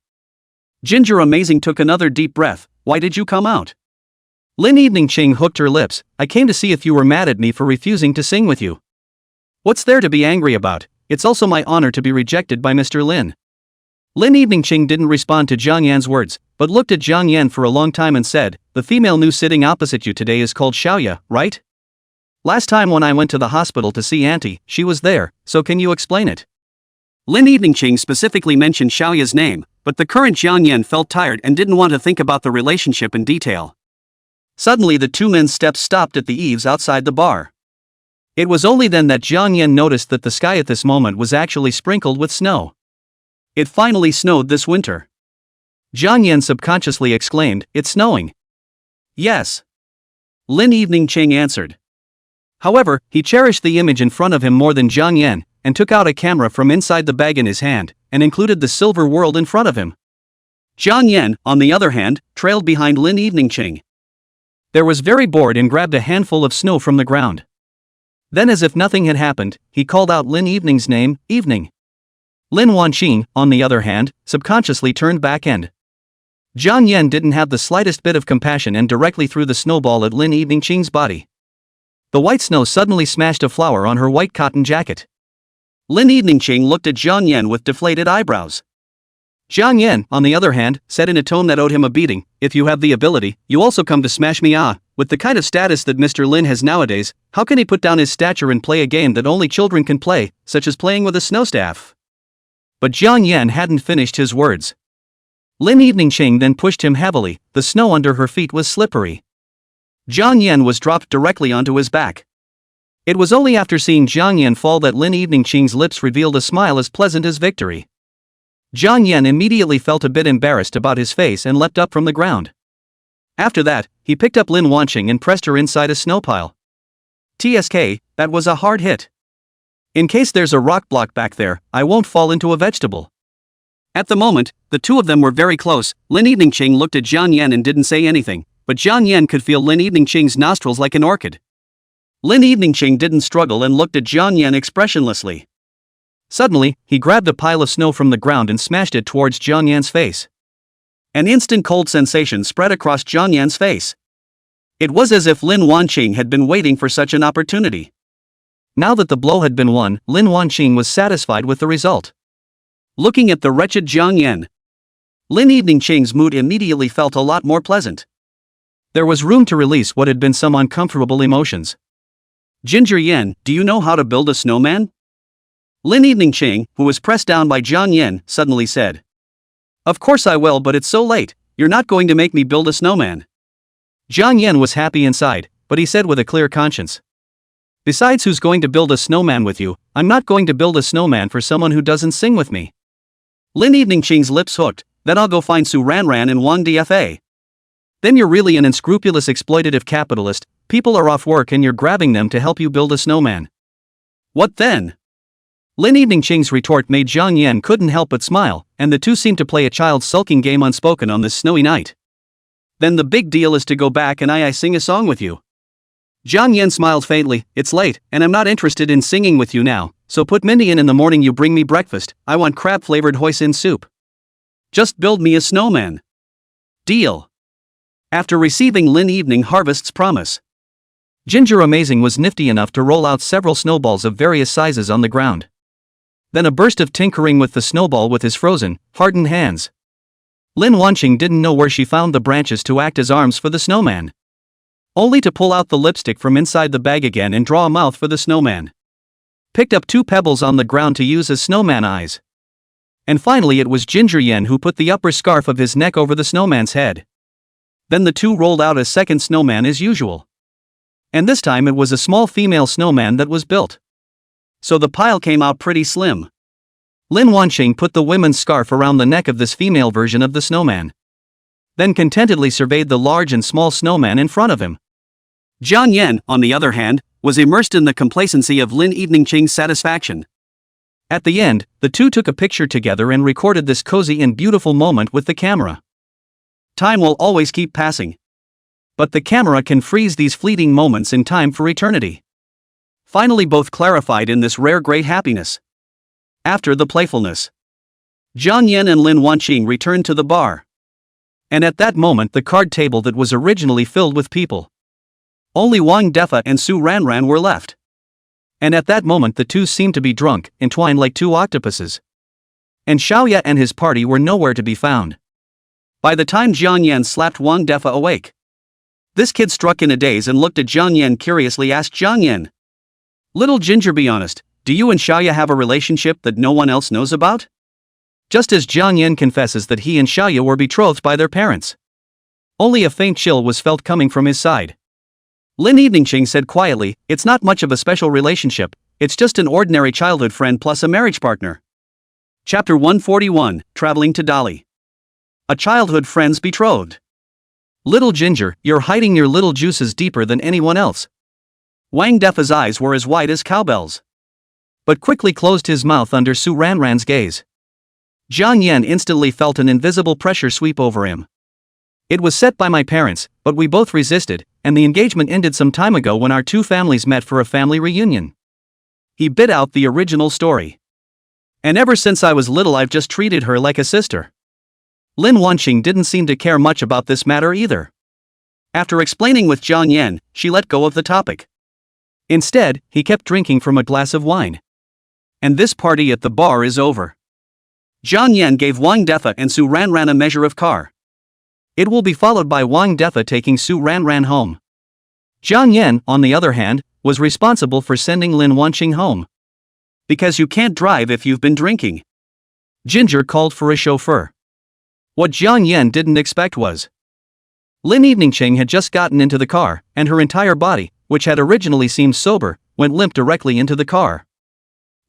Ginger Amazing took another deep breath. Why did you come out? Lin Eveningqing hooked her lips. I came to see if you were mad at me for refusing to sing with you. What's there to be angry about? It's also my honor to be rejected by Mr. Lin. Lin Eveningqing didn't respond to Jiang Yan's words, but looked at Jiang Yan for a long time and said, the female new sitting opposite you today is called Xiaoya, right? Last time when I went to the hospital to see Auntie, she was there, so can you explain it? Lin Eveningqing specifically mentioned Xiaoya's name, but the current Jiang Yan felt tired and didn't want to think about the relationship in detail. Suddenly the two men's steps stopped at the eaves outside the bar. It was only then that Jiang Yan noticed that the sky at this moment was actually sprinkled with snow. It finally snowed this winter. Jiang Yan subconsciously exclaimed, it's snowing. Yes. Lin Eveningqing answered. However, he cherished the image in front of him more than Jiang Yan, and took out a camera from inside the bag in his hand, and included the silver world in front of him. Jiang Yan, on the other hand, trailed behind Lin Eveningqing. There was very bored and grabbed a handful of snow from the ground. Then as if nothing had happened, he called out Lin Evening's name, Evening. Lin Wanqing, on the other hand, subconsciously turned back and Jiang Yan didn't have the slightest bit of compassion and directly threw the snowball at Lin Eveningqing's body. The white snow suddenly smashed a flower on her white cotton jacket. Lin Eveningqing looked at Jiang Yan with deflated eyebrows. Jiang Yan, on the other hand, said in a tone that owed him a beating, if you have the ability, you also come to smash me with the kind of status that Mr. Lin has nowadays, how can he put down his stature and play a game that only children can play, such as playing with a snowstaff? But Jiang Yan hadn't finished his words. Lin Eveningqing then pushed him heavily, the snow under her feet was slippery. Jiang Yan was dropped directly onto his back. It was only after seeing Jiang Yan fall that Lin Eveningqing's lips revealed a smile as pleasant as victory. Jiang Yan immediately felt a bit embarrassed about his face and leapt up from the ground. After that, he picked up Lin Wanqing and pressed her inside a snow pile. TSK, that was a hard hit. In case there's a rock block back there, I won't fall into a vegetable. At the moment, the two of them were very close. Lin Eveningqing looked at Jiang Yan and didn't say anything, but Jiang Yan could feel Lin Eveningqing's nostrils like an orchid. Lin Eveningqing didn't struggle and looked at Jiang Yan expressionlessly. Suddenly, he grabbed a pile of snow from the ground and smashed it towards Jiang Yan's face. An instant cold sensation spread across Jiang Yan's face. It was as if Lin Wanqing had been waiting for such an opportunity. Now that the blow had been won, Lin Wanqing was satisfied with the result. Looking at the wretched Jiang Yan, Lin Eveningqing's mood immediately felt a lot more pleasant. There was room to release what had been some uncomfortable emotions. Ginger Yan, do you know how to build a snowman? Lin Eveningqing, who was pressed down by Jiang Yan, suddenly said. Of course I will, but it's so late, you're not going to make me build a snowman. Jiang Yan was happy inside, but he said with a clear conscience. Besides, who's going to build a snowman with you? I'm not going to build a snowman for someone who doesn't sing with me. Lin Eveningqing's lips hooked, then I'll go find Su Ranran and Wang Dfa. Then you're really an unscrupulous exploitative capitalist, people are off work and you're grabbing them to help you build a snowman. What then? Lin Eveningqing's retort made Jiang Yan couldn't help but smile, and the two seemed to play a child's sulking game unspoken on this snowy night. Then the big deal is to go back and I sing a song with you. Jiang Yan smiled faintly. It's late, and I'm not interested in singing with you now, so put Mindy in the morning you bring me breakfast. I want crab-flavored hoisin soup. Just build me a snowman. Deal. After receiving Lin Evening Harvest's promise, Ginger Amazing was nifty enough to roll out several snowballs of various sizes on the ground. Then a burst of tinkering with the snowball with his frozen, hardened hands. Lin Wanqing didn't know where she found the branches to act as arms for the snowman. Only to pull out the lipstick from inside the bag again and draw a mouth for the snowman. Picked up 2 pebbles on the ground to use as snowman eyes. And finally it was Ginger Yen who put the upper scarf of his neck over the snowman's head. Then the two rolled out a second snowman as usual. And this time it was a small female snowman that was built. So the pile came out pretty slim. Lin Wanqing put the women's scarf around the neck of this female version of the snowman. Then contentedly surveyed the large and small snowman in front of him. Jiang Yan, on the other hand, was immersed in the complacency of Lin Evening's satisfaction. At the end, the two took a picture together and recorded this cozy and beautiful moment with the camera. Time will always keep passing. But the camera can freeze these fleeting moments in time for eternity. Finally both clarified in this rare great happiness. After the playfulness, Jiang Yan and Lin Wanqing returned to the bar. And at that moment the card table that was originally filled with people. Only Wang Defa and Su Ranran were left. And at that moment the two seemed to be drunk, entwined like 2 octopuses. And Xiaoya and his party were nowhere to be found. By the time Jiang Yan slapped Wang Defa awake, this kid struck in a daze and looked at Jiang Yan curiously asked Jiang Yan, "Little Ginger, be honest, do you and Xiaoya have a relationship that no one else knows about?" Just as Jiang Yan confesses that he and Xiaoya were betrothed by their parents. Only a faint chill was felt coming from his side. Lin Eveningqing said quietly, "It's not much of a special relationship, it's just an ordinary childhood friend plus a marriage partner." Chapter 141, Traveling to Dali. A childhood friend's betrothed. Little Ginger, you're hiding your little juices deeper than anyone else. Wang Defa's eyes were as wide as cowbells, but quickly closed his mouth under Su Ranran's gaze. Jiang Yan instantly felt an invisible pressure sweep over him. It was set by my parents, but we both resisted, and the engagement ended some time ago when our two families met for a family reunion. He bit out the original story. And ever since I was little I've just treated her like a sister. Lin Wanqing didn't seem to care much about this matter either. After explaining with Jiang Yan, she let go of the topic. Instead, he kept drinking from a glass of wine. And this party at the bar is over. Jiang Yan gave Wang Defa and Su Ranran a measure of car. It will be followed by Wang Defa taking Su Ranran home. Jiang Yan, on the other hand, was responsible for sending Lin Wanqing home. Because you can't drive if you've been drinking. Ginger called for a chauffeur. What Jiang Yan didn't expect was Lin Eveningqing had just gotten into the car, and her entire body, which had originally seemed sober, went limp directly into the car.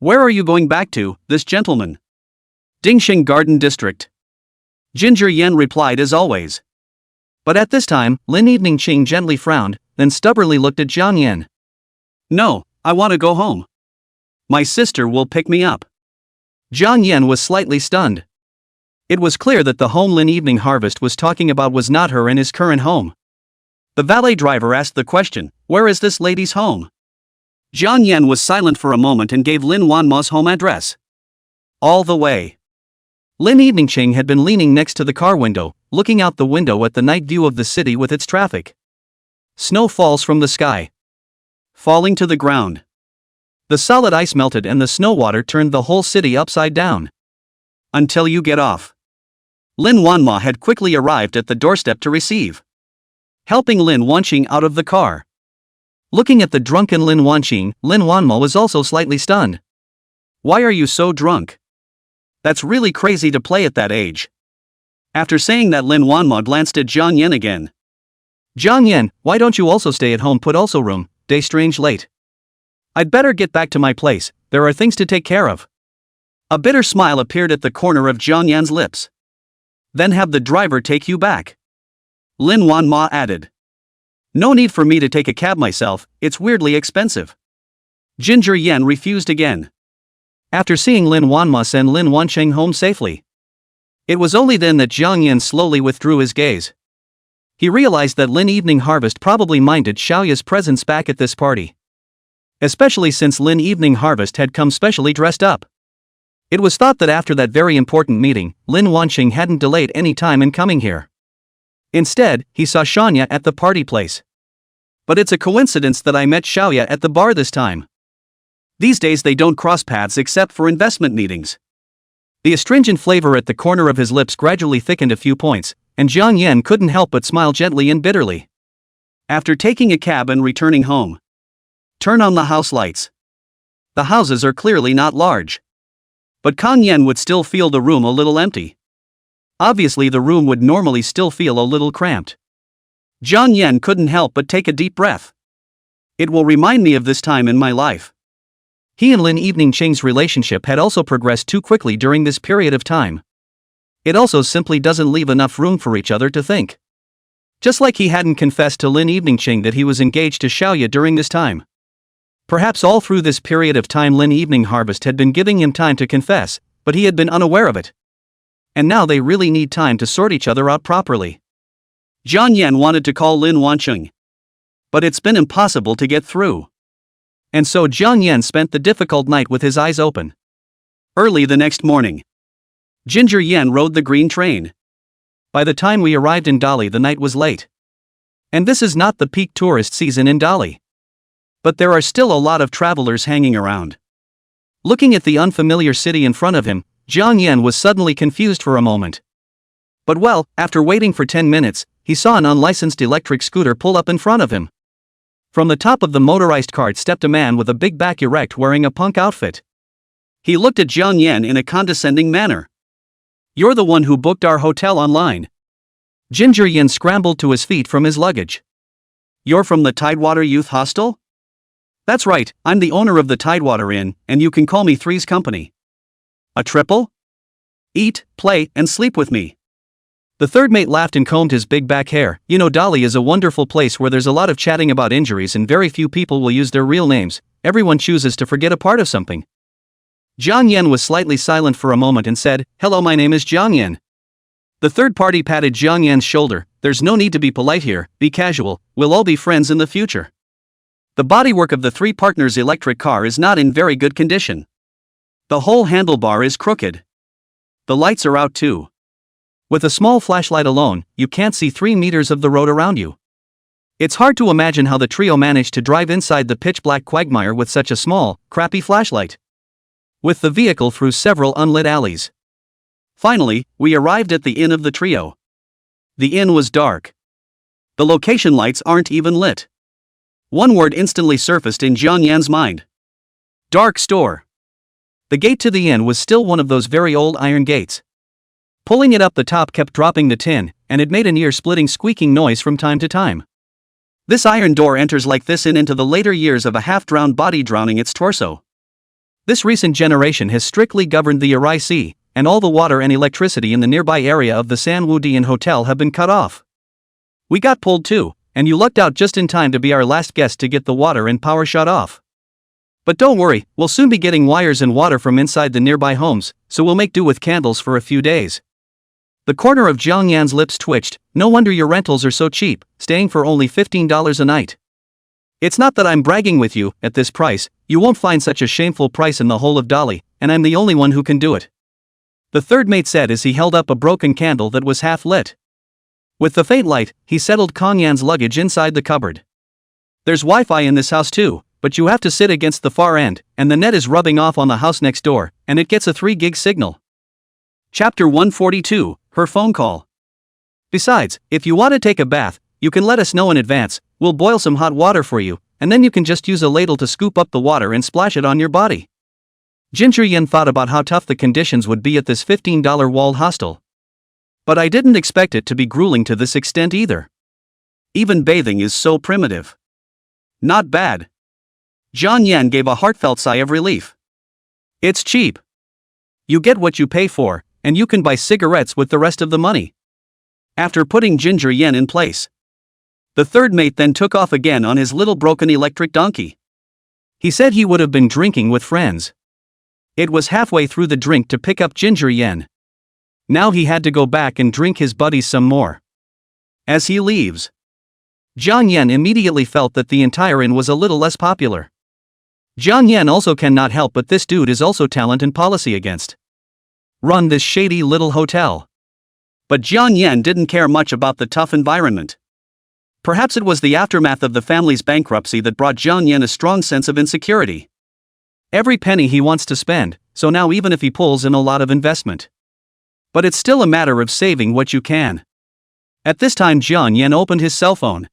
"Where are you going back to, this gentleman?" "Dingxing Garden District." Ginger Yan replied as always. But at this time, Lin Eveningqing gently frowned, then stubbornly looked at Jiang Yan. "No, I want to go home. My sister will pick me up." Jiang Yan was slightly stunned. It was clear that the home Lin Evening Harvest was talking about was not her and his current home. The valet driver asked the question, "Where is this lady's home?" Jiang Yan was silent for a moment and gave Lin Wanma's home address. All the way. Lin Eveningqing had been leaning next to the car window, looking out the window at the night view of the city with its traffic. Snow falls from the sky, falling to the ground. The solid ice melted and the snow water turned the whole city upside down. Until you get off. Lin Wanma had quickly arrived at the doorstep to receive, helping Lin Wanqing out of the car. Looking at the drunken Lin Wanqing, Lin Wanma was also slightly stunned. "Why are you so drunk? That's really crazy to play at that age." After saying that, Lin Wanma glanced at Jiang Yan again. "Jiang Yan, why don't you also stay at home? Put also room, day strange late." "I'd better get back to my place, there are things to take care of." A bitter smile appeared at the corner of Jiang Yan's lips. "Then have the driver take you back," Lin Wanma added. "No need for me to take a cab myself, it's weirdly expensive." Ginger Yan refused again. After seeing Lin Wanma send Lin Wanqing home safely, it was only then that Jiang Yan slowly withdrew his gaze. He realized that Lin Evening Harvest probably minded Xiaoya's presence back at this party. Especially since Lin Evening Harvest had come specially dressed up. It was thought that after that very important meeting, Lin Wanqing hadn't delayed any time in coming here. Instead, he saw Xiaoya at the party place. But it's a coincidence that I met Xiaoya at the bar this time. These days they don't cross paths except for investment meetings. The astringent flavor at the corner of his lips gradually thickened a few points, and Jiang Yan couldn't help but smile gently and bitterly. After taking a cab and returning home, turn on the house lights. The houses are clearly not large. But Kang Yan would still feel the room a little empty. Obviously the room would normally still feel a little cramped. Jiang Yan couldn't help but take a deep breath. It will remind me of this time in my life. He and Lin Evening Ching's relationship had also progressed too quickly during this period of time. It also simply doesn't leave enough room for each other to think. Just like he hadn't confessed to Lin Evening Ching that he was engaged to Xiaoya during this time. Perhaps all through this period of time Lin Evening Harvest had been giving him time to confess, but he had been unaware of it. And now they really need time to sort each other out properly. Jiang Yan wanted to call Lin Wanqing. But it's been impossible to get through. And so Jiang Yan spent the difficult night with his eyes open. Early the next morning, Ginger Yan rode the green train. By the time we arrived in Dali the night was late. And this is not the peak tourist season in Dali. But there are still a lot of travelers hanging around. Looking at the unfamiliar city in front of him, Jiang Yan was suddenly confused for a moment. But well, after waiting for 10 minutes, he saw an unlicensed electric scooter pull up in front of him. From the top of the motorized cart stepped a man with a big back erect wearing a punk outfit. He looked at Jiang Yan in a condescending manner. "You're the one who booked our hotel online." Ginger Yan scrambled to his feet from his luggage. "You're from the Tidewater Youth Hostel?" "That's right, I'm the owner of the Tidewater Inn, and you can call me Three's Company." "A triple? Eat, play, and sleep with me." The third mate laughed and combed his big back hair. You know, Dali is a wonderful place where there's a lot of chatting about injuries and very few people will use their real names. Everyone chooses to forget a part of something. Jiang Yan was slightly silent for a moment and said, "Hello, my name is Jiang Yan." The third party patted Jiang Yan's shoulder. "There's no need to be polite here, be casual, we'll all be friends in the future." The bodywork of the three partners' electric car is not in very good condition. The whole handlebar is crooked. The lights are out too. With a small flashlight alone, you can't see 3 meters of the road around you. It's hard to imagine how the trio managed to drive inside the pitch-black quagmire with such a small, crappy flashlight. With the vehicle through several unlit alleys. Finally, we arrived at the inn of the trio. The inn was dark. The location lights aren't even lit. One word instantly surfaced in Jiang Yan's mind. Dark store. The gate to the inn was still one of those very old iron gates. Pulling it up, the top kept dropping the tin, and it made an ear-splitting squeaking noise from time to time. This iron door enters like this into the later years of a half-drowned body drowning its torso. This recent generation has strictly governed the Arai Sea, and all the water and electricity in the nearby area of the San Wudian Hotel have been cut off. We got pulled too, and you lucked out just in time to be our last guest to get the water and power shut off. But don't worry, we'll soon be getting wires and water from inside the nearby homes, so we'll make do with candles for a few days. The corner of Jiang Yan's lips twitched. No wonder your rentals are so cheap, staying for only $15 a night. It's not that I'm bragging with you, at this price, you won't find such a shameful price in the whole of Dali, and I'm the only one who can do it. The third mate said as he held up a broken candle that was half lit. With the faint light, he settled Kang Yan's luggage inside the cupboard. There's Wi-Fi in this house too, but you have to sit against the far end, and the net is rubbing off on the house next door, and it gets a 3 gig signal. Chapter 142, Her Phone Call. Besides, if you want to take a bath, you can let us know in advance, we'll boil some hot water for you, and then you can just use a ladle to scoop up the water and splash it on your body. Ginger Yan thought about how tough the conditions would be at this $15 walled hostel. But I didn't expect it to be grueling to this extent either. Even bathing is so primitive. Not bad. Jiang Yan gave a heartfelt sigh of relief. It's cheap. You get what you pay for, and you can buy cigarettes with the rest of the money. After putting Ginger Yan in place, the third mate then took off again on his little broken electric donkey. He said he would have been drinking with friends. It was halfway through the drink to pick up Ginger Yan. Now he had to go back and drink his buddies some more. As he leaves, Jiang Yan immediately felt that the entire inn was a little less popular. Jiang Yan also cannot help but this dude is also talent and policy against run this shady little hotel. But Jiang Yan didn't care much about the tough environment. Perhaps it was the aftermath of the family's bankruptcy that brought Jiang Yan a strong sense of insecurity. Every penny he wants to spend, so now even if he pulls in a lot of investment. But it's still a matter of saving what you can. At this time Jiang Yan opened his cell phone.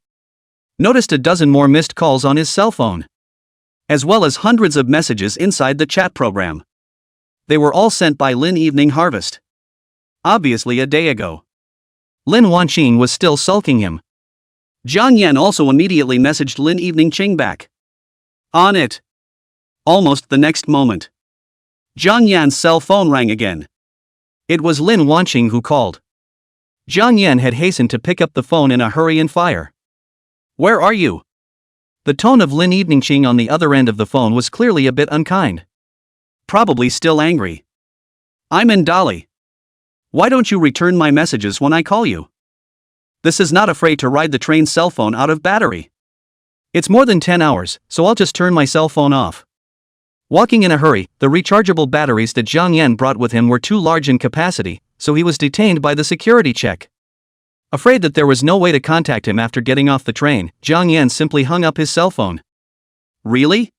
Noticed a dozen more missed calls on his cell phone, as well as hundreds of messages inside the chat program. They were all sent by Lin Evening Harvest. Obviously a day ago. Lin Wanqing was still sulking him. Jiang Yan also immediately messaged Lin Evening Qing back. On it. Almost the next moment, Jiang Yan's cell phone rang again. It was Lin Wanqing who called. Jiang Yan had hastened to pick up the phone in a hurry and fire. Where are you? The tone of Lin Evening Qing on the other end of the phone was clearly a bit unkind. Probably still angry. I'm in Dali. Why don't you return my messages when I call you? This is not afraid to ride the train's cell phone out of battery. It's more than 10 hours, so I'll just turn my cell phone off. Walking in a hurry, the rechargeable batteries that Jiang Yan brought with him were too large in capacity, so he was detained by the security check. Afraid that there was no way to contact him after getting off the train, Jiang Yan simply hung up his cell phone. Really?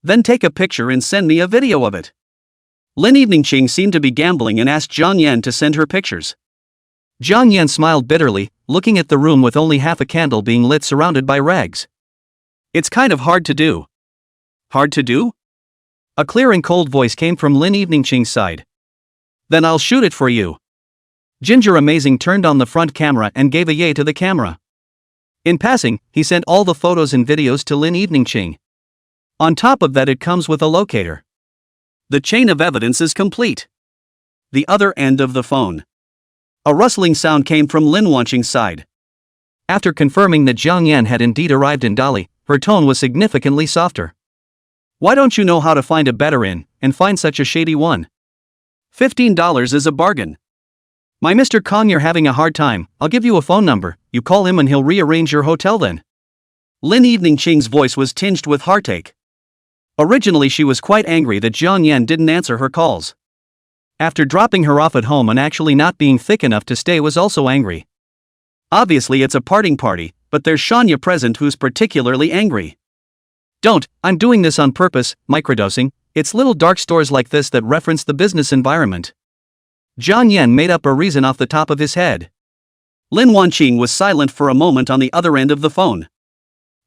Then take a picture and send me a video of it. Lin Evening Qing seemed to be gambling and asked Jiang Yan to send her pictures. Jiang Yan smiled bitterly, looking at the room with only half a candle being lit surrounded by rags. It's kind of hard to do. Hard to do? A clear and cold voice came from Lin Evening Qing's side. Then I'll shoot it for you. Ginger Amazing turned on the front camera and gave a yay to the camera. In passing, he sent all the photos and videos to Lin Evening Qing. On top of that, it comes with a locator. The chain of evidence is complete. The other end of the phone. A rustling sound came from Lin Wanqing's side. After confirming that Jiang Yan had indeed arrived in Dali, her tone was significantly softer. Why don't you know how to find a better inn, and find such a shady one? $15 is a bargain. My Mr. Kong, you're having a hard time. I'll give you a phone number, you call him and he'll rearrange your hotel then. Lin Evening Qing's voice was tinged with heartache. Originally she was quite angry that Jiang Yan didn't answer her calls. After dropping her off at home and actually not being thick enough to stay was also angry. Obviously it's a parting party, but there's Shanya present who's particularly angry. Don't, I'm doing this on purpose, microdosing, it's little dark stores like this that reference the business environment. Jiang Yan made up a reason off the top of his head. Lin Wanqing was silent for a moment on the other end of the phone.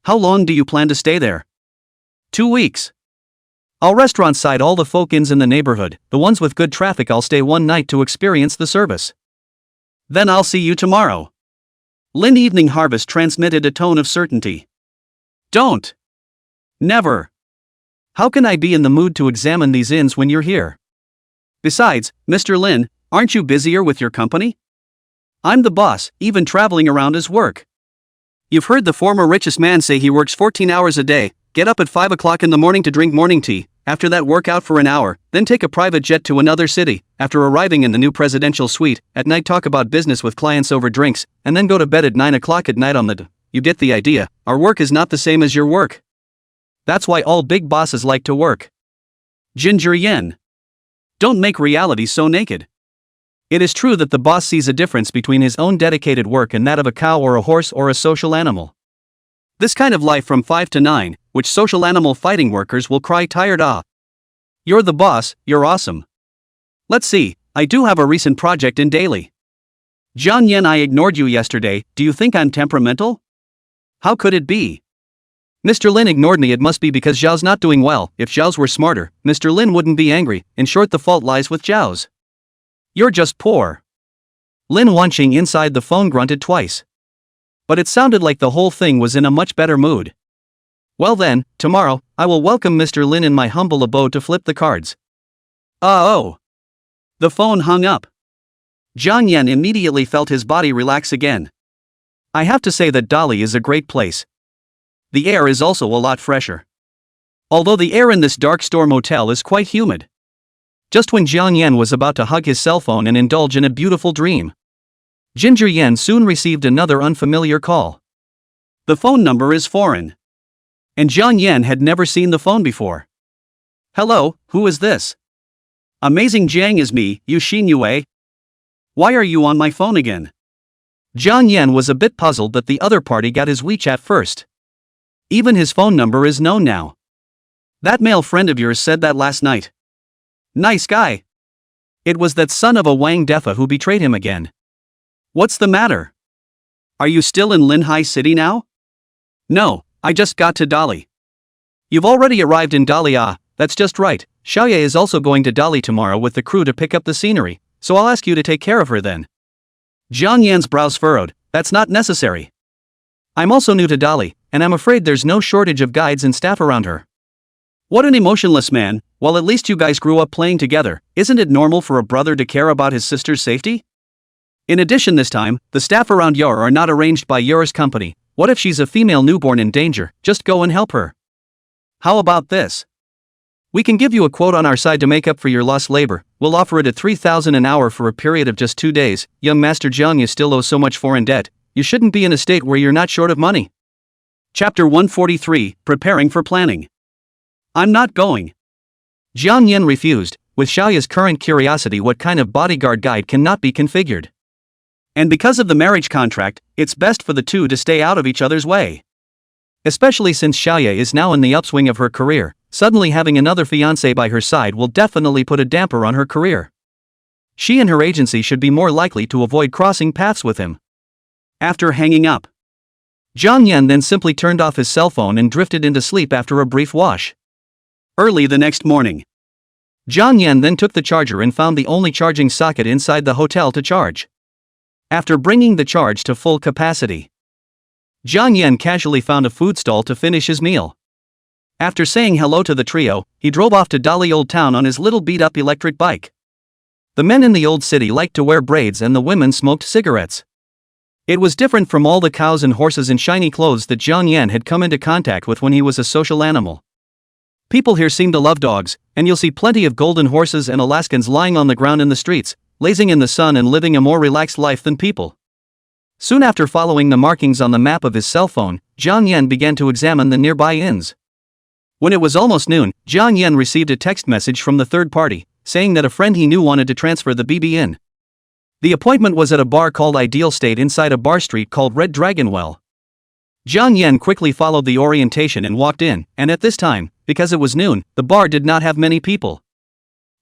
How long do you plan to stay there? 2 weeks. I'll restaurant side all the folk inns in the neighborhood, the ones with good traffic I'll stay one night to experience the service. Then I'll see you tomorrow. Lin Evening Harvest transmitted a tone of certainty. Don't. Never. How can I be in the mood to examine these inns when you're here? Besides, Mr. Lin, aren't you busier with your company? I'm the boss, even traveling around is work. You've heard the former richest man say he works 14 hours a day, get up at 5 o'clock in the morning to drink morning tea, after that work out for an hour, then take a private jet to another city, after arriving in the new presidential suite, at night talk about business with clients over drinks, and then go to bed at 9 o'clock at night on the You get the idea, our work is not the same as your work. That's why all big bosses like to work. Ginger Yen. Don't make reality so naked. It is true that the boss sees a difference between his own dedicated work and that of a cow or a horse or a social animal. This kind of life from 5 to 9, which social animal fighting workers will cry tired of. You're the boss, you're awesome. Let's see, I do have a recent project in daily. Jiang Yan, I ignored you yesterday, do you think I'm temperamental? How could it be? Mr. Lin ignored me, it must be because Zhao's not doing well. If Zhao's were smarter, Mr. Lin wouldn't be angry. In short, the fault lies with Zhao's. You're just poor. Lin Wanqing inside the phone grunted twice. But it sounded like the whole thing was in a much better mood. Well then, tomorrow, I will welcome Mr. Lin in my humble abode to flip the cards. Oh. The phone hung up. Jiang Yan immediately felt his body relax again. I have to say that Dali is a great place. The air is also a lot fresher. Although the air in this dark store motel is quite humid. Just when Jiang Yan was about to hug his cell phone and indulge in a beautiful dream, Ginger Yan soon received another unfamiliar call. The phone number is foreign. And Jiang Yan had never seen the phone before. Hello, who is this? Amazing Jiang is me, Yu Xin Yue. Why are you on my phone again? Jiang Yan was a bit puzzled that the other party got his WeChat first. Even his phone number is known now. That male friend of yours said that last night. Nice guy. It was that son of a Wang Defa who betrayed him again. What's the matter? Are you still in Linhai City now? No, I just got to Dali. You've already arrived in Dali. Ah, that's just right. Xiaoye is also going to Dali tomorrow with the crew to pick up the scenery, so I'll ask you to take care of her then. Jiang Yan's brows furrowed. That's not necessary. I'm also new to Dali, and I'm afraid there's no shortage of guides and staff around her. What an emotionless man. Well, at least you guys grew up playing together. Isn't it normal for a brother to care about his sister's safety? In addition, this time, the staff around Yor are not arranged by Yor's company. What if she's a female newborn in danger? Just go and help her. How about this? We can give you a quote on our side to make up for your lost labor. We'll offer it at 3,000 an hour for a period of just 2 days. Young Master Jiang, you still owe so much foreign debt. You shouldn't be in a state where you're not short of money. Chapter 143, Preparing for Planning. I'm not going. Jiang Yan refused. With Xiaoye's current curiosity, what kind of bodyguard guide cannot be configured? And because of the marriage contract, it's best for the two to stay out of each other's way. Especially since Xiaoye is now in the upswing of her career, suddenly having another fiancé by her side will definitely put a damper on her career. She and her agency should be more likely to avoid crossing paths with him. After hanging up, Jiang Yan then simply turned off his cell phone and drifted into sleep after a brief wash. Early the next morning, Jiang Yan then took the charger and found the only charging socket inside the hotel to charge. After bringing the charge to full capacity, Jiang Yan casually found a food stall to finish his meal. After saying hello to the trio, he drove off to Dali Old Town on his little beat-up electric bike. The men in the old city liked to wear braids and the women smoked cigarettes. It was different from all the cows and horses in shiny clothes that Jiang Yan had come into contact with when he was a social animal. People here seem to love dogs, and you'll see plenty of golden horses and Alaskans lying on the ground in the streets, lazing in the sun and living a more relaxed life than people. Soon after following the markings on the map of his cell phone, Jiang Yan began to examine the nearby inns. When it was almost noon, Jiang Yan received a text message from the third party, saying that a friend he knew wanted to transfer the BB in. The appointment was at a bar called Ideal State inside a bar street called Red Dragon Well. Jiang Yan quickly followed the orientation and walked in, and at this time, because it was noon, the bar did not have many people.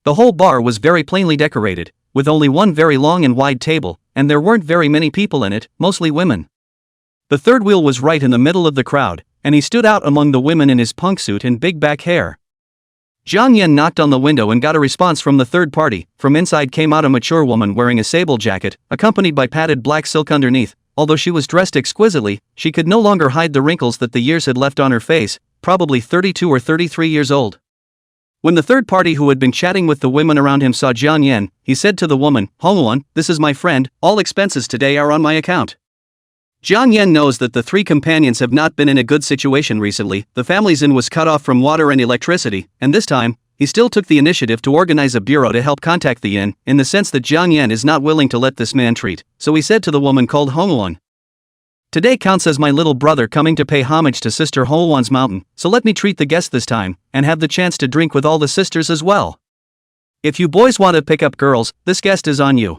The whole bar was very plainly decorated, with only one very long and wide table, and there weren't very many people in it, mostly women. The third wheel was right in the middle of the crowd, and he stood out among the women in his punk suit and big back hair. Jiang Yan knocked on the window and got a response from the third party. From inside came out a mature woman wearing a sable jacket, accompanied by padded black silk underneath. Although she was dressed exquisitely, she could no longer hide the wrinkles that the years had left on her face, probably 32 or 33 years old. When the third party who had been chatting with the women around him saw Jiang Yan, he said to the woman, "Hongwon, this is my friend, all expenses today are on my account." Jiang Yan knows that the three companions have not been in a good situation recently. The family's inn was cut off from water and electricity, and this time, he still took the initiative to organize a bureau to help contact the inn, in the sense that Jiang Yan is not willing to let this man treat, so he said to the woman called Hongwon, "Today counts as my little brother coming to pay homage to Sister Hongwon's mountain, so let me treat the guests this time, and have the chance to drink with all the sisters as well. If you boys want to pick up girls, this guest is on you."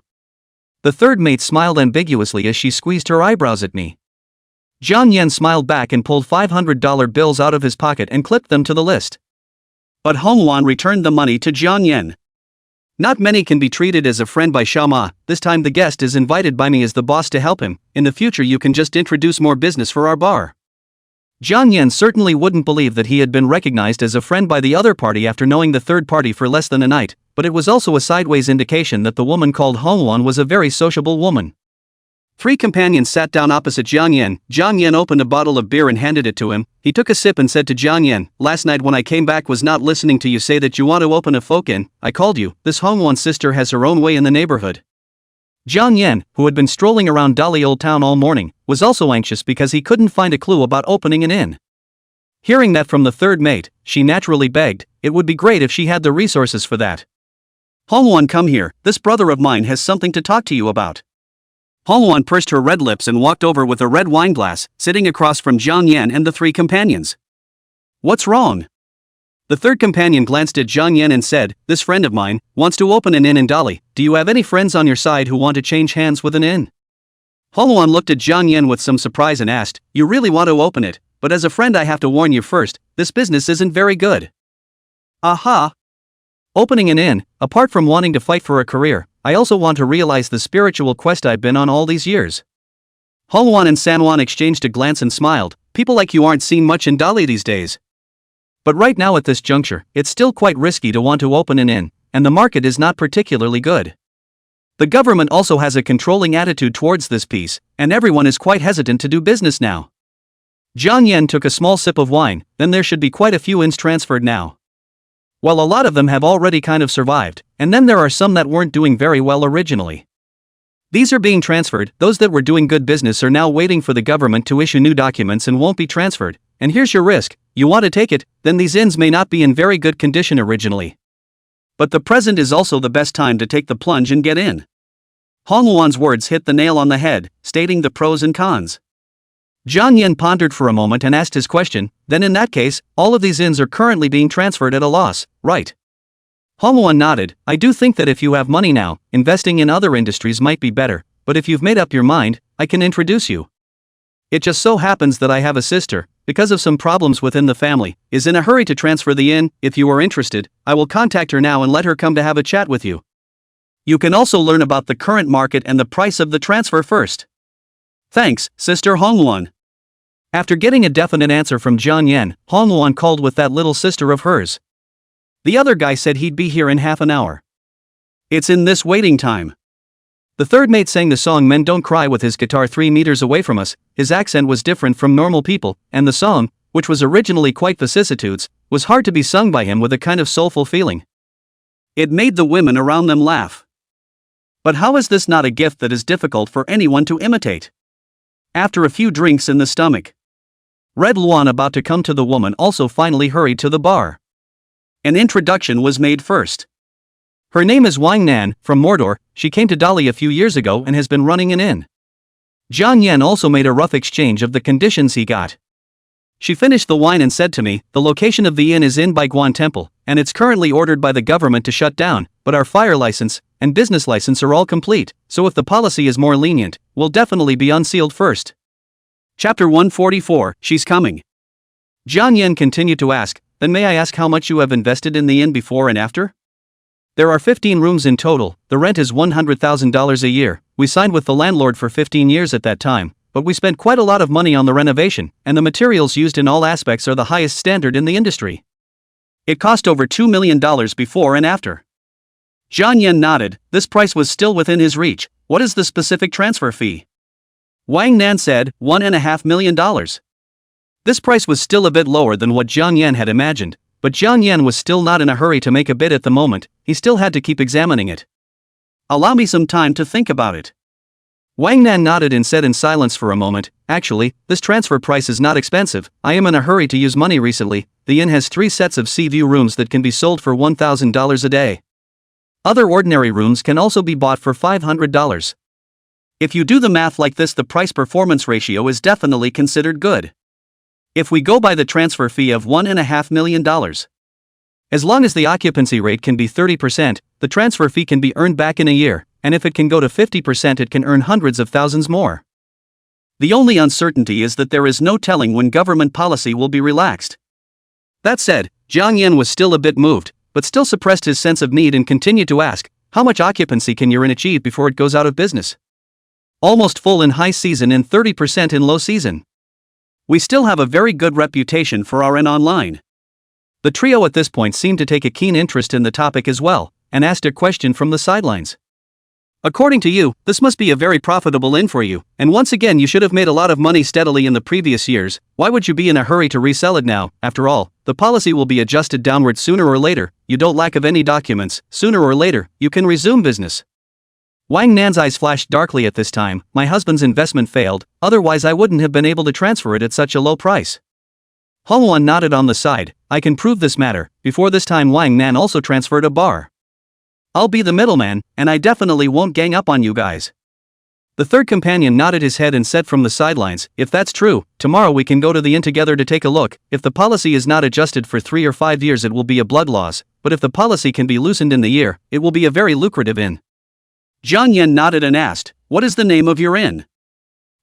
The third mate smiled ambiguously as she squeezed her eyebrows at me. Jiang Yan smiled back and pulled $500 bills out of his pocket and clipped them to the list. But Hongwon returned the money to Jiang Yan. "Not many can be treated as a friend by Xiaoma. This time the guest is invited by me as the boss to help him. In the future you can just introduce more business for our bar." Jiang Yan certainly wouldn't believe that he had been recognized as a friend by the other party after knowing the third party for less than a night, but it was also a sideways indication that the woman called Hongwon was a very sociable woman. Three companions sat down opposite Jiang Yan. Jiang Yan opened a bottle of beer and handed it to him. He took a sip and said to Jiang Yan, "Last night when I came back was not listening to you say that you want to open a folk inn. I called you. This Hongwon sister has her own way in the neighborhood." Jiang Yan, who had been strolling around Dali Old Town all morning, was also anxious because he couldn't find a clue about opening an inn. Hearing that from the third mate, she naturally begged, it would be great if she had the resources for that. "Hongwon, come here, this brother of mine has something to talk to you about." Hongluan pursed her red lips and walked over with a red wine glass, sitting across from Zhang Yan and the three companions. What's wrong? The third companion glanced at Zhang Yan and said, this friend of mine wants to open an inn in Dali. Do you have any friends on your side who want to change hands with an inn? Hongluan looked at Zhang Yan with some surprise and asked, you really want to open it? But as a friend I have to warn you first, this business isn't very good. Aha! Opening an inn, apart from wanting to fight for a career, I also want to realize the spiritual quest I've been on all these years. Hongluan and Sanwan exchanged a glance and smiled. People like you aren't seen much in Dali these days. But right now at this juncture, it's still quite risky to want to open an inn, and the market is not particularly good. The government also has a controlling attitude towards this piece, and everyone is quite hesitant to do business now. Zhang Yan took a small sip of wine. Then there should be quite a few inns transferred now. While a lot of them have already kind of survived, and then there are some that weren't doing very well originally. These are being transferred. Those that were doing good business are now waiting for the government to issue new documents and won't be transferred. And here's your risk. You want to take it, then these inns may not be in very good condition originally. But the present is also the best time to take the plunge and get in. Hongluan's words hit the nail on the head, stating the pros and cons. Zhang Yan pondered for a moment and asked his question, then in that case, all of these inns are currently being transferred at a loss, right? Hongluan nodded. I do think that if you have money now, investing in other industries might be better, but if you've made up your mind, I can introduce you. It just so happens that I have a sister, because of some problems within the family, is in a hurry to transfer the inn. If you are interested, I will contact her now and let her come to have a chat with you. You can also learn about the current market and the price of the transfer first. Thanks, Sister Hongluan. After getting a definite answer from Zhang Yan, Hongluan called with that little sister of hers. The other guy said he'd be here in half an hour. It's in this waiting time. The third mate sang the song Men Don't Cry with his guitar 3 meters away from us. His accent was different from normal people, and the song, which was originally quite vicissitudes, was hard to be sung by him with a kind of soulful feeling. It made the women around them laugh. But how is this not a gift that is difficult for anyone to imitate? After a few drinks in the stomach, Red Luan, about to come to the woman, also finally hurried to the bar. An introduction was made first. Her name is Wang Nan, from Mordor. She came to Dali a few years ago and has been running an inn. Zhang Yan also made a rough exchange of the conditions he got. She finished the wine and said to me, the location of the inn is in Baiguan Temple, and it's currently ordered by the government to shut down, but our fire license and business license are all complete, so if the policy is more lenient, we'll definitely be unsealed first. Chapter 144, She's Coming. Zhang Yan continued to ask, then may I ask how much you have invested in the inn before and after? There are 15 rooms in total. The rent is $100,000 a year. We signed with the landlord for 15 years at that time, but we spent quite a lot of money on the renovation, and the materials used in all aspects are the highest standard in the industry. It cost over $2 million before and after. Zhang Yan nodded. This price was still within his reach. What is the specific transfer fee? Wang Nan said, $1.5 million. This price was still a bit lower than what Zhang Yan had imagined, but Zhang Yan was still not in a hurry to make a bid at the moment. He still had to keep examining it. Allow me some time to think about it. Wang Nan nodded and said in silence for a moment, actually, this transfer price is not expensive. I am in a hurry to use money recently. The inn has 3 sets of sea view rooms that can be sold for $1,000 a day. Other ordinary rooms can also be bought for $500. If you do the math like this, the price-performance ratio is definitely considered good. If we go by the transfer fee of $1.5 million. As long as the occupancy rate can be 30%, the transfer fee can be earned back in a year, and if it can go to 50%, it can earn hundreds of thousands more. The only uncertainty is that there is no telling when government policy will be relaxed. That said, Zhang Yan was still a bit moved, but still suppressed his sense of need and continued to ask, how much occupancy can your inn achieve before it goes out of business? Almost full in high season and 30% in low season. We still have a very good reputation for our inn online. The trio at this point seemed to take a keen interest in the topic as well, and asked a question from the sidelines. According to you, this must be a very profitable inn for you, and once again you should have made a lot of money steadily in the previous years. Why would you be in a hurry to resell it now? After all, the policy will be adjusted downward sooner or later. You don't lack of any documents. Sooner or later, you can resume business. Wang Nan's eyes flashed darkly at this time. My husband's investment failed, otherwise I wouldn't have been able to transfer it at such a low price. Hongluan nodded on the side. I can prove this matter. Before this time Wang Nan also transferred a bar. I'll be the middleman, and I definitely won't gang up on you guys. The third companion nodded his head and said from the sidelines, "If that's true, tomorrow we can go to the inn together to take a look. If the policy is not adjusted for 3 or 5 years it will be a blood loss, but if the policy can be loosened in the year, it will be a very lucrative inn." Jiang Yan nodded and asked, "What is the name of your inn?"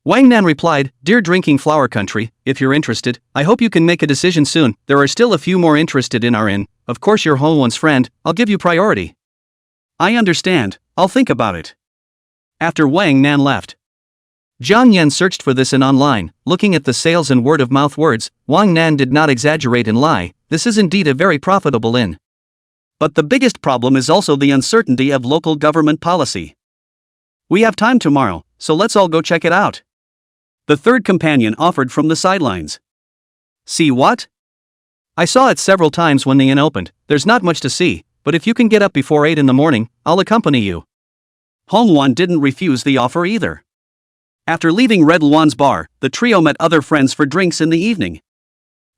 Wang Nan replied, "Dear Drinking Flower Country, if you're interested, I hope you can make a decision soon. There are still a few more interested in our inn. Of course you're Hong Wan's friend, I'll give you priority." "I understand, I'll think about it." After Wang Nan left, Jiang Yan searched for this inn online. Looking at the sales and word-of-mouth words, Wang Nan did not exaggerate and lie. This is indeed a very profitable inn. But the biggest problem is also the uncertainty of local government policy. "We have time tomorrow, so let's all go check it out," the third companion offered from the sidelines. "See what? I saw it several times when the inn opened. There's not much to see, but if you can get up before 8 in the morning, I'll accompany you." Hong Wan didn't refuse the offer either. After leaving Red Luan's bar, the trio met other friends for drinks in the evening.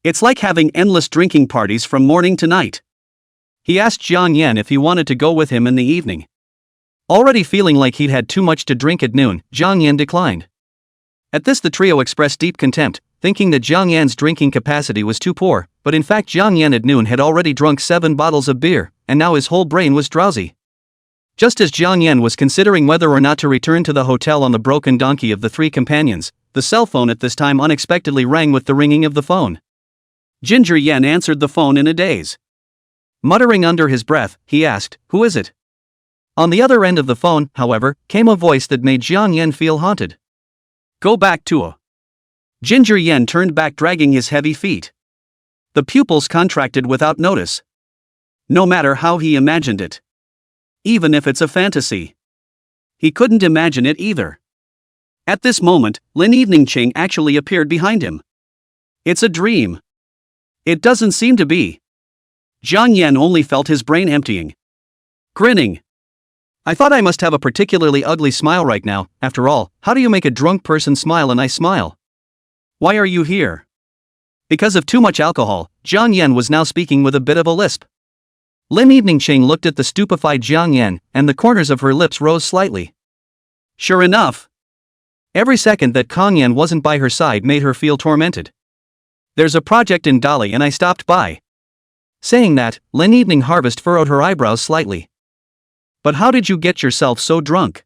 It's like having endless drinking parties from morning to night. He asked Jiang Yan if he wanted to go with him in the evening. Already feeling like he'd had too much to drink at noon, Jiang Yan declined. At this the trio expressed deep contempt, thinking that Jiang Yan's drinking capacity was too poor, but in fact Jiang Yan at noon had already drunk 7 bottles of beer, and now his whole brain was drowsy. Just as Jiang Yan was considering whether or not to return to the hotel on the broken donkey of the 3 companions, the cell phone at this time unexpectedly rang with the ringing of the phone. Ginger Yan answered the phone in a daze. Muttering under his breath, he asked, "Who is it?" On the other end of the phone, however, came a voice that made Jiang Yan feel haunted. "Go back to a." Ginger Yan turned back dragging his heavy feet. The pupils contracted without notice. No matter how he imagined it. Even if it's a fantasy. He couldn't imagine it either. At this moment, Lin Evening Ching actually appeared behind him. It's a dream. It doesn't seem to be. Jiang Yan only felt his brain emptying. Grinning. I thought I must have a particularly ugly smile right now. After all, how do you make a drunk person smile? And I smile. Why are you here? Because of too much alcohol, Jiang Yan was now speaking with a bit of a lisp. Lin Evening Ching looked at the stupefied Jiang Yan, and the corners of her lips rose slightly. Sure enough. Every second that Kong Yan wasn't by her side made her feel tormented. There's a project in Dali and I stopped by. Saying that, Lin Evening Harvest furrowed her eyebrows slightly. But how did you get yourself so drunk?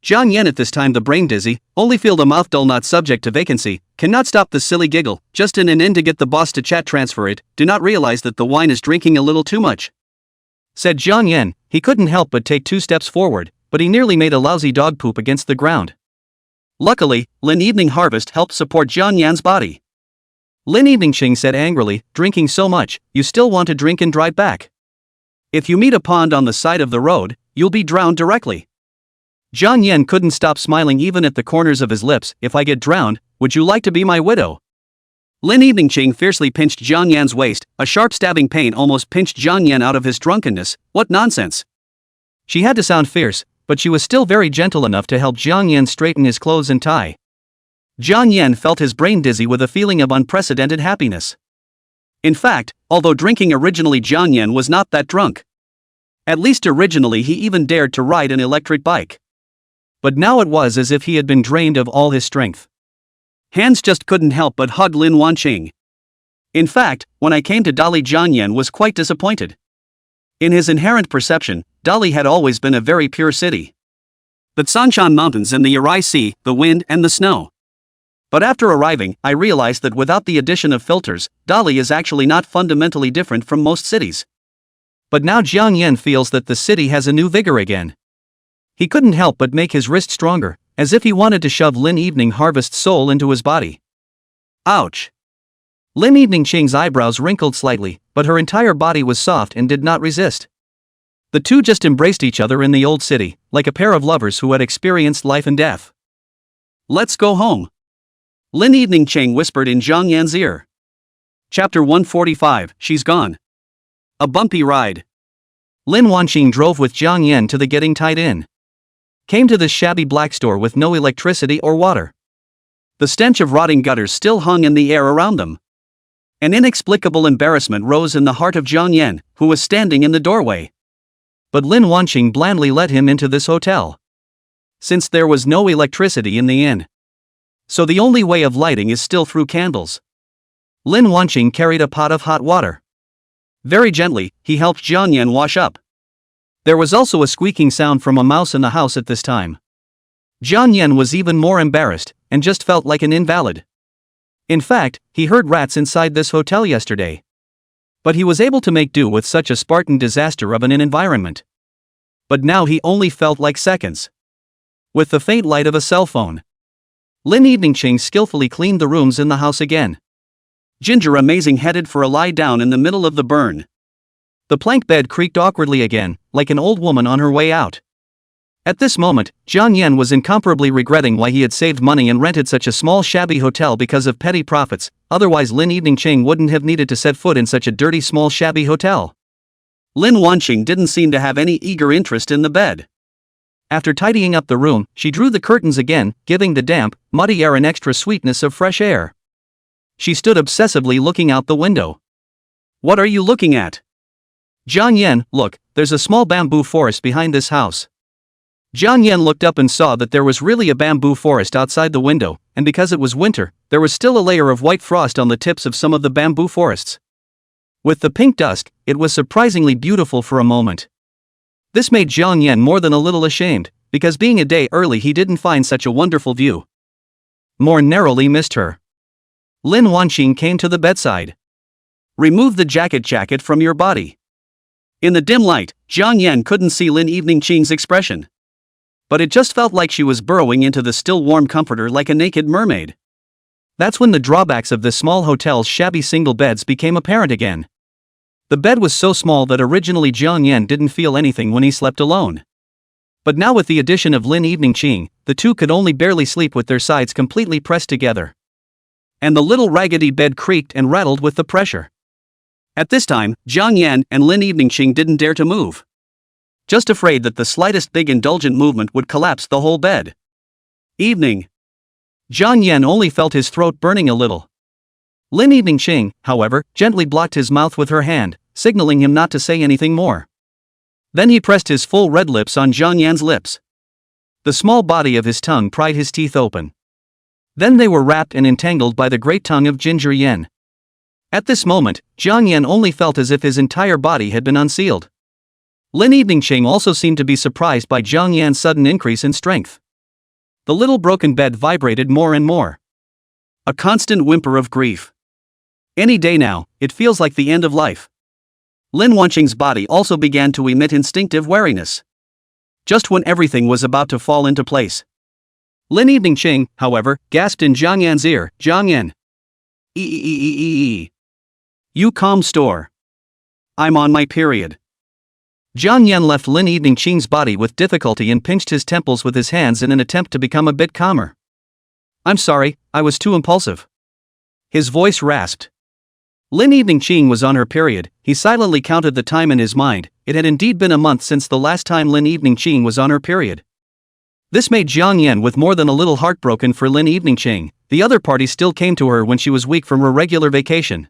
Jiang Yan at this time the brain dizzy, only feel the mouth dull not subject to vacancy, cannot stop the silly giggle, just in an end to get the boss to chat transfer it, do not realize that the wine is drinking a little too much. Said Jiang Yan, he couldn't help but take 2 steps forward, but he nearly made a lousy dog poop against the ground. Luckily, Lin Evening Harvest helped support Jiang Yan's body. Lin Evening Ching said angrily, drinking so much, you still want to drink and drive back? If you meet a pond on the side of the road, you'll be drowned directly. Jiang Yan couldn't stop smiling even at the corners of his lips. If I get drowned, would you like to be my widow? Lin Evening Ching fiercely pinched Jiang Yan's waist, a sharp stabbing pain almost pinched Jiang Yan out of his drunkenness. What nonsense! She had to sound fierce, but she was still very gentle enough to help Jiang Yan straighten his clothes and tie. Jiang Yan felt his brain dizzy with a feeling of unprecedented happiness. In fact, although drinking originally Jiang Yan was not that drunk. At least originally he even dared to ride an electric bike. But now it was as if he had been drained of all his strength. Hands just couldn't help but hug Lin Wanqing. In fact, when I came to Dali, Jiang Yan was quite disappointed. In his inherent perception, Dali had always been a very pure city. The Sanshan Mountains and the Arai Sea, the wind and the snow. But after arriving, I realized that without the addition of filters, Dali is actually not fundamentally different from most cities. But now Jiang Yan feels that the city has a new vigor again. He couldn't help but make his wrist stronger, as if he wanted to shove Lin Evening Harvest's soul into his body. Ouch! Lin Evening Ching's eyebrows wrinkled slightly, but her entire body was soft and did not resist. The two just embraced each other in the old city, like a pair of lovers who had experienced life and death. Let's go home. Lin Evening Ching whispered in Jiang Yan's ear. Chapter 145, She's Gone. A bumpy ride. Lin Wanqing drove with Jiang Yan to the Getting Tied Inn. Came to this shabby black store with no electricity or water. The stench of rotting gutters still hung in the air around them. An inexplicable embarrassment rose in the heart of Jiang Yan, who was standing in the doorway. But Lin Wanqing blandly led him into this hotel. since there was no electricity in the inn. So the only way of lighting is still through candles. Lin Wanqing carried a pot of hot water. Very gently, he helped Jiang Yan wash up. There was also a squeaking sound from a mouse in the house at this time. Jiang Yan was even more embarrassed, and just felt like an invalid. In fact, he heard rats inside this hotel yesterday. But he was able to make do with such a Spartan disaster of an environment. But now he only felt like seconds. With the faint light of a cell phone, Lin Eveningqing skillfully cleaned the rooms in the house again. Ginger Amazing headed for a lie down in the middle of the burn. The plank bed creaked awkwardly again, like an old woman on her way out. At this moment, Jiang Yan was incomparably regretting why he had saved money and rented such a small shabby hotel because of petty profits, otherwise Lin Eveningqing wouldn't have needed to set foot in such a dirty small shabby hotel. Lin Wanqing didn't seem to have any eager interest in the bed. After tidying up the room, she drew the curtains again, giving the damp, muddy air an extra sweetness of fresh air. She stood obsessively looking out the window. What are you looking at? Jiang Yan, look, there's a small bamboo forest behind this house. Jiang Yan looked up and saw that there was really a bamboo forest outside the window, and because it was winter, there was still a layer of white frost on the tips of some of the bamboo forests. With the pink dusk, it was surprisingly beautiful for a moment. This made Jiang Yan more than a little ashamed, because being a day early he didn't find such a wonderful view. More narrowly missed her. Lin Wanqing came to the bedside. Remove the jacket from your body. In the dim light, Jiang Yan couldn't see Lin Eveningqing's expression. But it just felt like she was burrowing into the still warm comforter like a naked mermaid. That's when the drawbacks of this small hotel's shabby single beds became apparent again. The bed was so small that originally Jiang Yan didn't feel anything when he slept alone. But now with the addition of Lin Eveningqing, the two could only barely sleep with their sides completely pressed together. And the little raggedy bed creaked and rattled with the pressure. At this time, Jiang Yan and Lin Eveningqing didn't dare to move. Just afraid that the slightest big indulgent movement would collapse the whole bed. Evening. Jiang Yan only felt his throat burning a little. Lin Eveningqing, however, gently blocked his mouth with her hand, signaling him not to say anything more. Then he pressed his full red lips on Jiang Yan's lips. The small body of his tongue pried his teeth open. Then they were wrapped and entangled by the great tongue of Ginger Yan. At this moment, Jiang Yan only felt as if his entire body had been unsealed. Lin Eveningqing also seemed to be surprised by Jiang Yan's sudden increase in strength. The little broken bed vibrated more and more. A constant whimper of grief. Any day now, it feels like the end of life. Lin Wanqing's body also began to emit instinctive wariness. Just when everything was about to fall into place. Lin Eveningqing, however, gasped in Jiang Yan's ear, "Jiang Yan. You calm store. I'm on my period." Jiang Yan left Lin Eveningqing's body with difficulty and pinched his temples with his hands in an attempt to become a bit calmer. "I'm sorry, I was too impulsive." His voice rasped. Lin Eveningqing was on her period. He silently counted the time in his mind. It had indeed been a month since the last time Lin Eveningqing was on her period. This made Jiang Yan with more than a little heartbroken for Lin Eveningqing. The other party still came to her when she was weak from her regular vacation.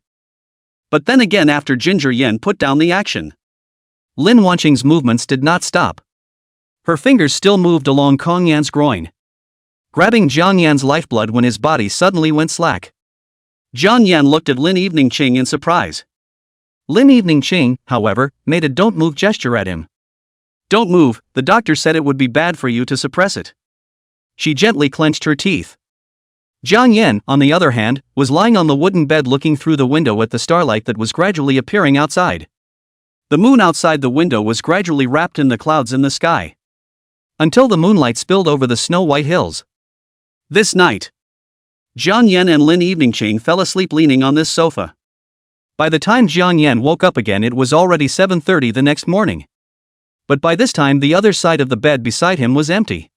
But then again, after Ginger Yan put down the action, Lin Wanqing's movements did not stop. Her fingers still moved along Kong Yan's groin, grabbing Jiang Yan's lifeblood when his body suddenly went slack. Jiang Yan looked at Lin Eveningqing in surprise. Lin Eveningqing, however, made a don't move gesture at him. "Don't move, the doctor said it would be bad for you to suppress it." She gently clenched her teeth. Jiang Yan, on the other hand, was lying on the wooden bed looking through the window at the starlight that was gradually appearing outside. The moon outside the window was gradually wrapped in the clouds in the sky, until the moonlight spilled over the snow-white hills. This night, Jiang Yan and Lin Eveningqing fell asleep leaning on this sofa. By the time Jiang Yan woke up again, it was already 7:30 the next morning. But by this time the other side of the bed beside him was empty.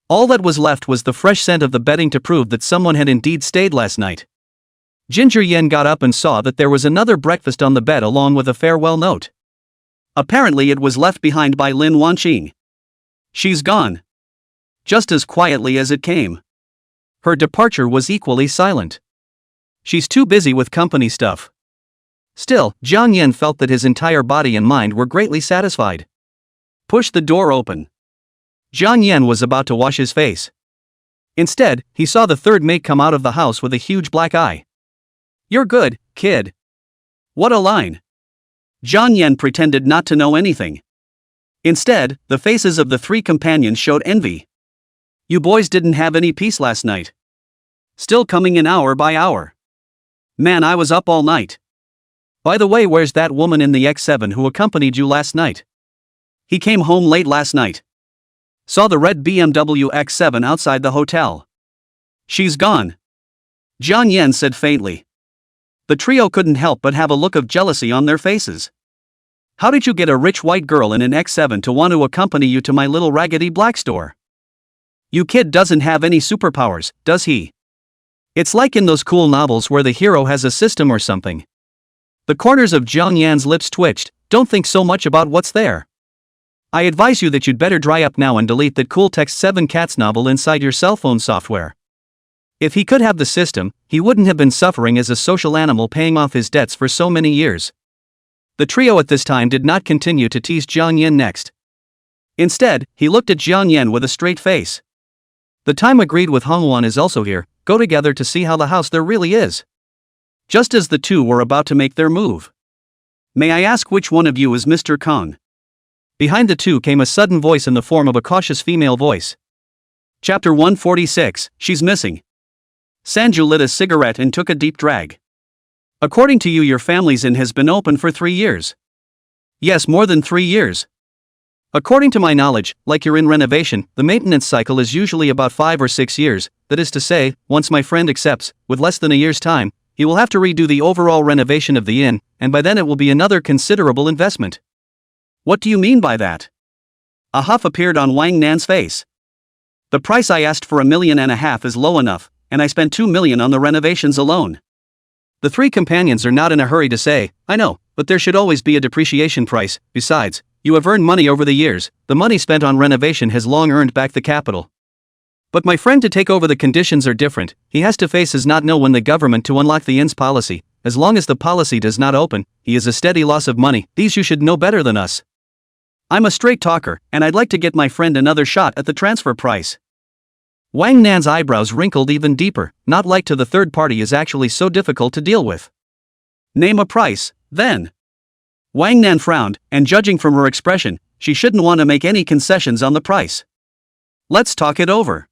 All that was left was the fresh scent of the bedding to prove that someone had indeed stayed last night. Ginger Yan got up and saw that there was another breakfast on the bed along with a farewell note. Apparently it was left behind by Lin Wanqing. "She's gone." Just as quietly as it came. Her departure was equally silent. "She's too busy with company stuff." Still, Jiang Yan felt that his entire body and mind were greatly satisfied. "Push the door open." Jiang Yan was about to wash his face. Instead, he saw the third mate come out of the house with a huge black eye. "You're good, kid." What a line. Jiang Yan pretended not to know anything. Instead, the faces of the three companions showed envy. "You boys didn't have any peace last night. Still coming in hour by hour. Man, I was up all night. By the way, where's that woman in the X7 who accompanied you last night? He came home late last night. Saw the red BMW X7 outside the hotel. She's gone." Jiang Yan said faintly. The trio couldn't help but have a look of jealousy on their faces. "How did you get a rich white girl in an X7 to want to accompany you to my little raggedy black store? You kid doesn't have any superpowers, does he? It's like in those cool novels where the hero has a system or something." The corners of Jiang Yan's lips twitched. "Don't think so much about what's there. I advise you that you'd better dry up now and delete that cool Text 7 Cats novel inside your cell phone software. If he could have the system, he wouldn't have been suffering as a social animal paying off his debts for so many years." The trio at this time did not continue to tease Jiang Yan next. Instead, he looked at Jiang Yan with a straight face. "The time agreed with Hongwan is also here. Go together to see how the house there really is." Just as the two were about to make their move. "May I ask which one of you is Mr. Kong?" Behind the two came a sudden voice in the form of a cautious female voice. Chapter 146, She's Missing. Sanju lit a cigarette and took a deep drag. "According to you, your family's inn has been open for 3 years. "Yes, more than 3 years. According to my knowledge, like your inn renovation, the maintenance cycle is usually about 5 or 6 years, that is to say, once my friend accepts, with less than a year's time, he will have to redo the overall renovation of the inn, and by then it will be another considerable investment." "What do you mean by that?" A huff appeared on Wang Nan's face. "The price I asked for 1.5 million is low enough, and I spent 2 million on the renovations alone." The three companions are not in a hurry to say, "I know, but there should always be a depreciation price. Besides, you have earned money over the years, the money spent on renovation has long earned back the capital." "But my friend, to take over the conditions are different. He has to face as not know when the government to unlock the inn's policy. As long as the policy does not open, he is a steady loss of money. These you should know better than us. I'm a straight talker, and I'd like to get my friend another shot at the transfer price." Wang Nan's eyebrows wrinkled even deeper. Not like to the third party is actually so difficult to deal with. "Name a price, then." Wang Nan frowned, and judging from her expression, she shouldn't want to make any concessions on the price. "Let's talk it over."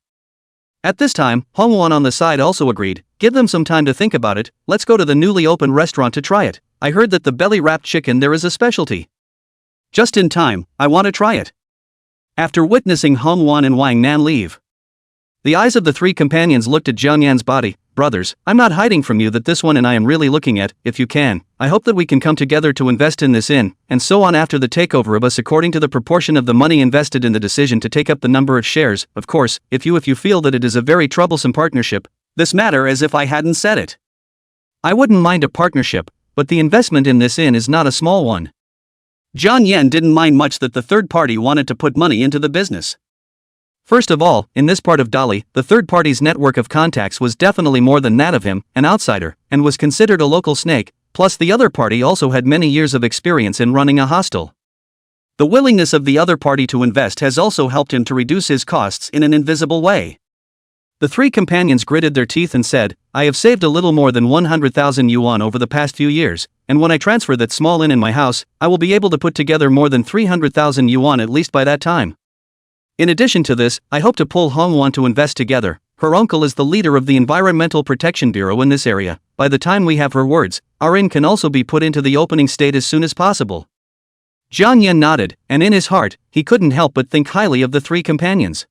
At this time, Hongwan on the side also agreed. "Give them some time to think about it. Let's go to the newly opened restaurant to try it. I heard that the belly-wrapped chicken there is a specialty." "Just in time, I want to try it." After witnessing Hongwan and Wang Nan leave, the eyes of the three companions looked at Jiang Yan's body. "Brothers, I'm not hiding from you that this one and I am really looking at. If you can, I hope that we can come together to invest in this inn, and so on after the takeover of us according to the proportion of the money invested in the decision to take up the number of shares. Of course, if you feel that it is a very troublesome partnership, this matter as if I hadn't said it. I wouldn't mind a partnership, but the investment in this inn is not a small one." Jiang Yan didn't mind much that the third party wanted to put money into the business. First of all, in this part of Dali, the third party's network of contacts was definitely more than that of him, an outsider, and was considered a local snake, plus the other party also had many years of experience in running a hostel. The willingness of the other party to invest has also helped him to reduce his costs in an invisible way. The three companions gritted their teeth and said, "I have saved a little more than 100,000 yuan over the past few years, and when I transfer that small inn in my house, I will be able to put together more than 300,000 yuan at least by that time. In addition to this, I hope to pull Hongwan to invest together. Her uncle is the leader of the Environmental Protection Bureau in this area. By the time we have her words, our inn can also be put into the opening state as soon as possible." Jiang Yan nodded, and in his heart, he couldn't help but think highly of the three companions.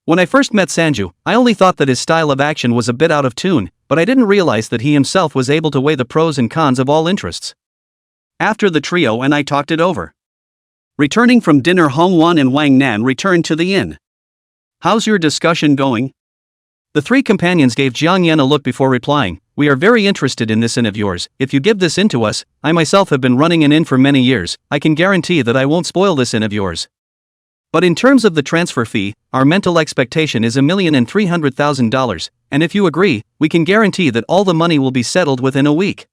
"When I first met Sanju, I only thought that his style of action was a bit out of tune, but I didn't realize that he himself was able to weigh the pros and cons of all interests." After the trio and I talked it over. Returning from dinner, Hongwan and Wang Nan returned to the inn. "How's your discussion going?" The three companions gave Jiang Yan a look before replying. "We are very interested in this inn of yours. If you give this inn to us, I myself have been running an inn for many years. I can guarantee that I won't spoil this inn of yours. But in terms of the transfer fee, our mental expectation is $1,300,000, and if you agree, we can guarantee that all the money will be settled within a week."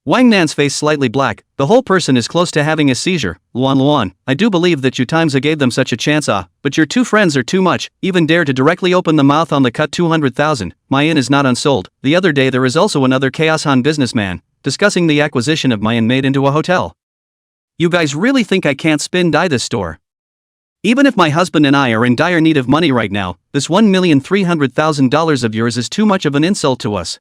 Wang Nan's face slightly black. The whole person is close to having a seizure. Luan, I do believe that you times gave them such a chance but your two friends are too much, even dare to directly open the mouth on the cut 200,000, my inn is not unsold. The other day there is also another Chaos Han businessman, discussing the acquisition of my inn made into a hotel. You guys really think I can't die this store? Even if my husband and I are in dire need of money right now, this $1,300,000 of yours is too much of an insult to us.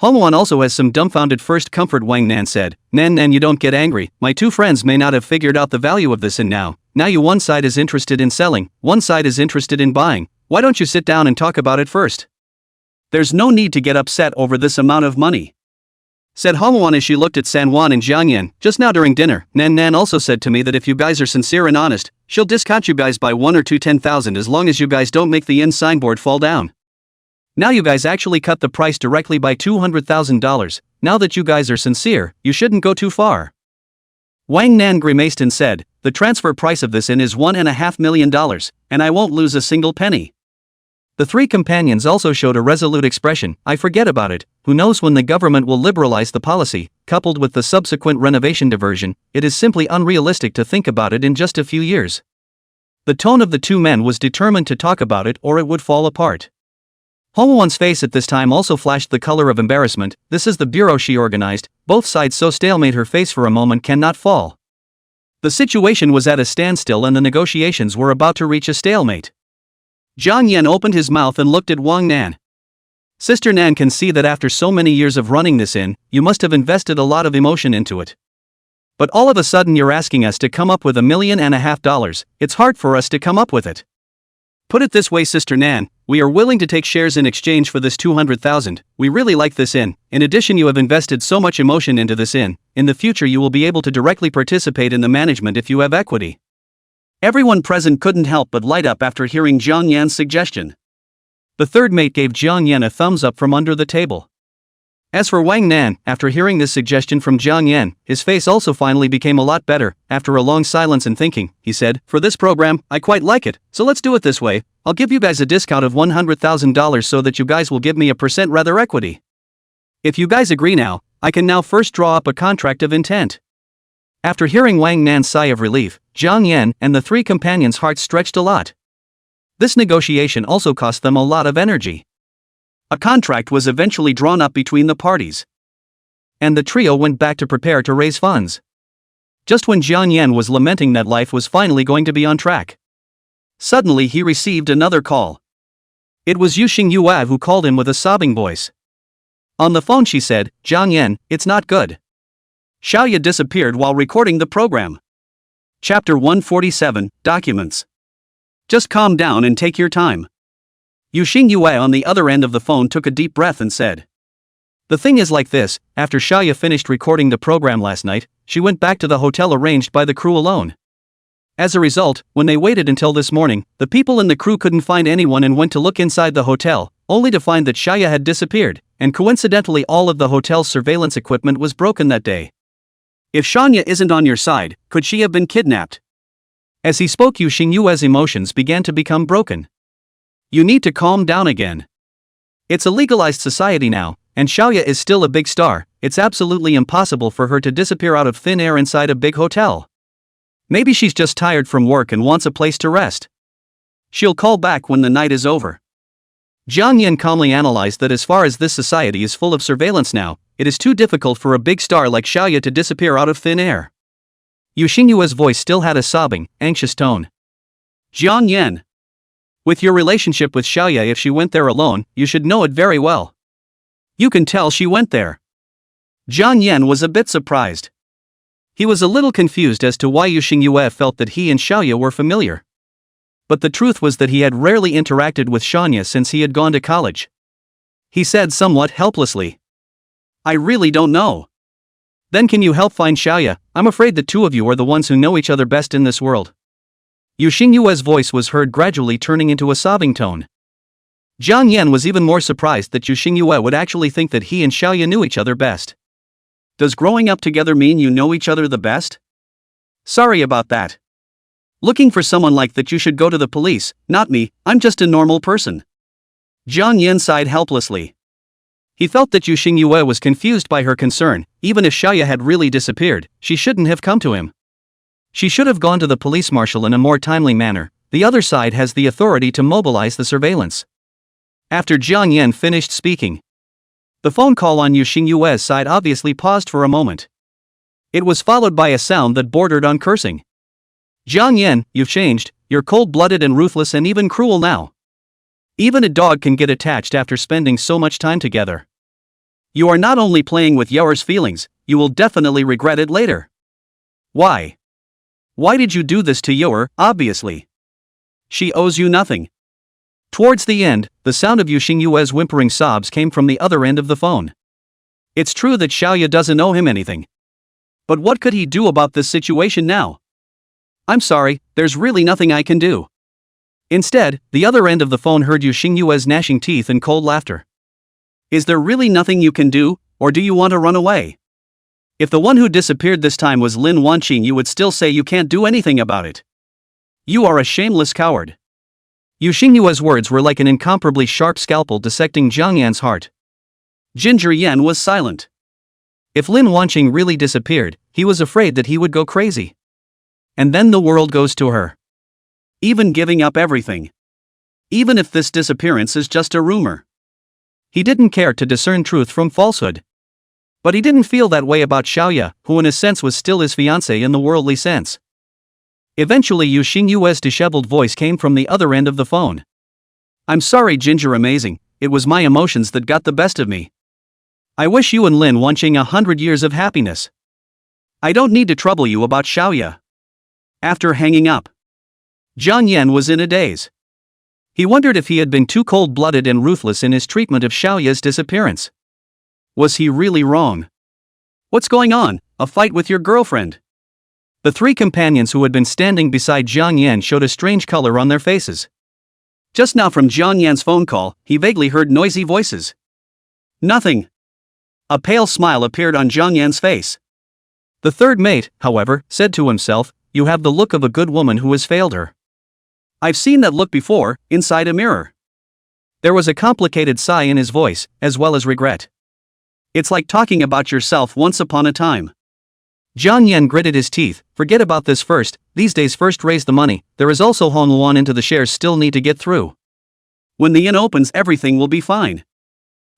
Hongwon also has some dumbfounded first comfort. Wang Nan said, Nan, you don't get angry, my two friends may not have figured out the value of this, and now you one side is interested in selling, one side is interested in buying. Why don't you sit down and talk about it first? There's no need to get upset over this amount of money, said Hongwon as she looked at Sanwan and Jiangyan. Just now during dinner, Nan also said to me that if you guys are sincere and honest, she'll discount you guys by 1 or 2 10,000 as long as you guys don't make the inn signboard fall down. Now you guys actually cut the price directly by $200,000, now that you guys are sincere, you shouldn't go too far. Wang Nan grimaced and said, the transfer price of this inn is $1.5 million, and I won't lose a single penny. The three companions also showed a resolute expression. I forget about it, who knows when the government will liberalize the policy, coupled with the subsequent renovation diversion, it is simply unrealistic to think about it in just a few years. The tone of the two men was determined to talk about it or it would fall apart. Hongwon's face at this time also flashed the color of embarrassment. This is the bureau she organized, both sides so stalemate her face for a moment cannot fall. The situation was at a standstill and the negotiations were about to reach a stalemate. Jiang Yan opened his mouth and looked at Wang Nan. Sister Nan can see that after so many years of running this inn, you must have invested a lot of emotion into it. But all of a sudden you're asking us to come up with $1.5 million, it's hard for us to come up with it. Put it this way, Sister Nan, we are willing to take shares in exchange for this 200,000, we really like this inn, in addition you have invested so much emotion into this inn, in the future you will be able to directly participate in the management if you have equity. Everyone present couldn't help but light up after hearing Jiang Yan's suggestion. The third mate gave Jiang Yan a thumbs up from under the table. As for Wang Nan, after hearing this suggestion from Jiang Yan, his face also finally became a lot better. After a long silence and thinking, he said, for this program, I quite like it, so let's do it this way, I'll give you guys a discount of $100,000 so that you guys will give me a percent rather equity. If you guys agree now, I can now first draw up a contract of intent. After hearing Wang Nan's sigh of relief, Jiang Yan and the three companions' hearts stretched a lot. This negotiation also cost them a lot of energy. A contract was eventually drawn up between the parties. And the trio went back to prepare to raise funds. Just when Jiang Yan was lamenting that life was finally going to be on track, suddenly he received another call. It was Yu Xingyue who called him with a sobbing voice. On the phone she said, Jiang Yan, it's not good. Xiaoya disappeared while recording the program. Chapter 147, Documents. Just calm down and take your time. Yu Xingyue on the other end of the phone took a deep breath and said. The thing is like this, after Xiaoya finished recording the program last night, she went back to the hotel arranged by the crew alone. As a result, when they waited until this morning, the people in the crew couldn't find anyone and went to look inside the hotel, only to find that Xiaoya had disappeared, and coincidentally all of the hotel's surveillance equipment was broken that day. If Shanya isn't on your side, could she have been kidnapped? As he spoke, Yu Xingyue's emotions began to become broken. You need to calm down again. It's a legalized society now, and Xiaoya is still a big star, it's absolutely impossible for her to disappear out of thin air inside a big hotel. Maybe she's just tired from work and wants a place to rest. She'll call back when the night is over. Jiang Yan calmly analyzed that as far as this society is full of surveillance now, it is too difficult for a big star like Xiaoya to disappear out of thin air. Yu Xingyue's voice still had a sobbing, anxious tone. Jiang Yan. With your relationship with Xiaoya, if she went there alone, you should know it very well. You can tell she went there. Jiang Yan was a bit surprised. He was a little confused as to why Yu Xingyue felt that he and Xiaoya were familiar. But the truth was that he had rarely interacted with Shanya since he had gone to college. He said somewhat helplessly. I really don't know. Then can you help find Xiaoya? I'm afraid the two of you are the ones who know each other best in this world. Yu Xingyue's voice was heard gradually turning into a sobbing tone. Jiang Yan was even more surprised that Yu Xingyue would actually think that he and Xiaoya knew each other best. Does growing up together mean you know each other the best? Sorry about that. Looking for someone like that, you should go to the police, not me, I'm just a normal person. Jiang Yan sighed helplessly. He felt that Yu Xingyue was confused by her concern. Even if Xiaoya had really disappeared, she shouldn't have come to him. She should have gone to the police marshal in a more timely manner. The other side has the authority to mobilize the surveillance. After Jiang Yan finished speaking, the phone call on Yu Xingyue's side obviously paused for a moment. It was followed by a sound that bordered on cursing. Jiang Yan, you've changed, you're cold-blooded and ruthless and even cruel now. Even a dog can get attached after spending so much time together. You are not only playing with Your's feelings, you will definitely regret it later. Why? Why did you do this to Yor, obviously? She owes you nothing. Towards the end, the sound of Yu Xingyue's whimpering sobs came from the other end of the phone. It's true that Xiaoya doesn't owe him anything. But what could he do about this situation now? I'm sorry, there's really nothing I can do. Instead, the other end of the phone heard Yu Xingyue's gnashing teeth and cold laughter. Is there really nothing you can do, or do you want to run away? If the one who disappeared this time was Lin Wanqing, you would still say you can't do anything about it. You are a shameless coward. Yu Xingyue's words were like an incomparably sharp scalpel dissecting Jiang Yan's heart. Ginger Yan was silent. If Lin Wanqing really disappeared, he was afraid that he would go crazy. And then the world goes to her. Even giving up everything. Even if this disappearance is just a rumor. He didn't care to discern truth from falsehood. But he didn't feel that way about Xiaoya, who in a sense was still his fiancée in the worldly sense. Eventually Yu Xingyue's disheveled voice came from the other end of the phone. I'm sorry Ginger Amazing, it was my emotions that got the best of me. I wish you and Lin Wanqing 100 years of happiness. I don't need to trouble you about Xiaoya. After hanging up, Jiang Yan was in a daze. He wondered if he had been too cold-blooded and ruthless in his treatment of Xiaoya's disappearance. Was he really wrong? What's going on? A fight with your girlfriend? The three companions who had been standing beside Jiang Yan showed a strange color on their faces. Just now from Jiang Yan's phone call, he vaguely heard noisy voices. Nothing. A pale smile appeared on Jiang Yan's face. The third mate, however, said to himself, you have the look of a good woman who has failed her. I've seen that look before, inside a mirror. There was a complicated sigh in his voice, as well as regret. It's like talking about yourself once upon a time. Jiang Yan gritted his teeth. Forget about this first, these days first raise the money, there is also Hong Luan into the shares still need to get through. When the inn opens everything will be fine.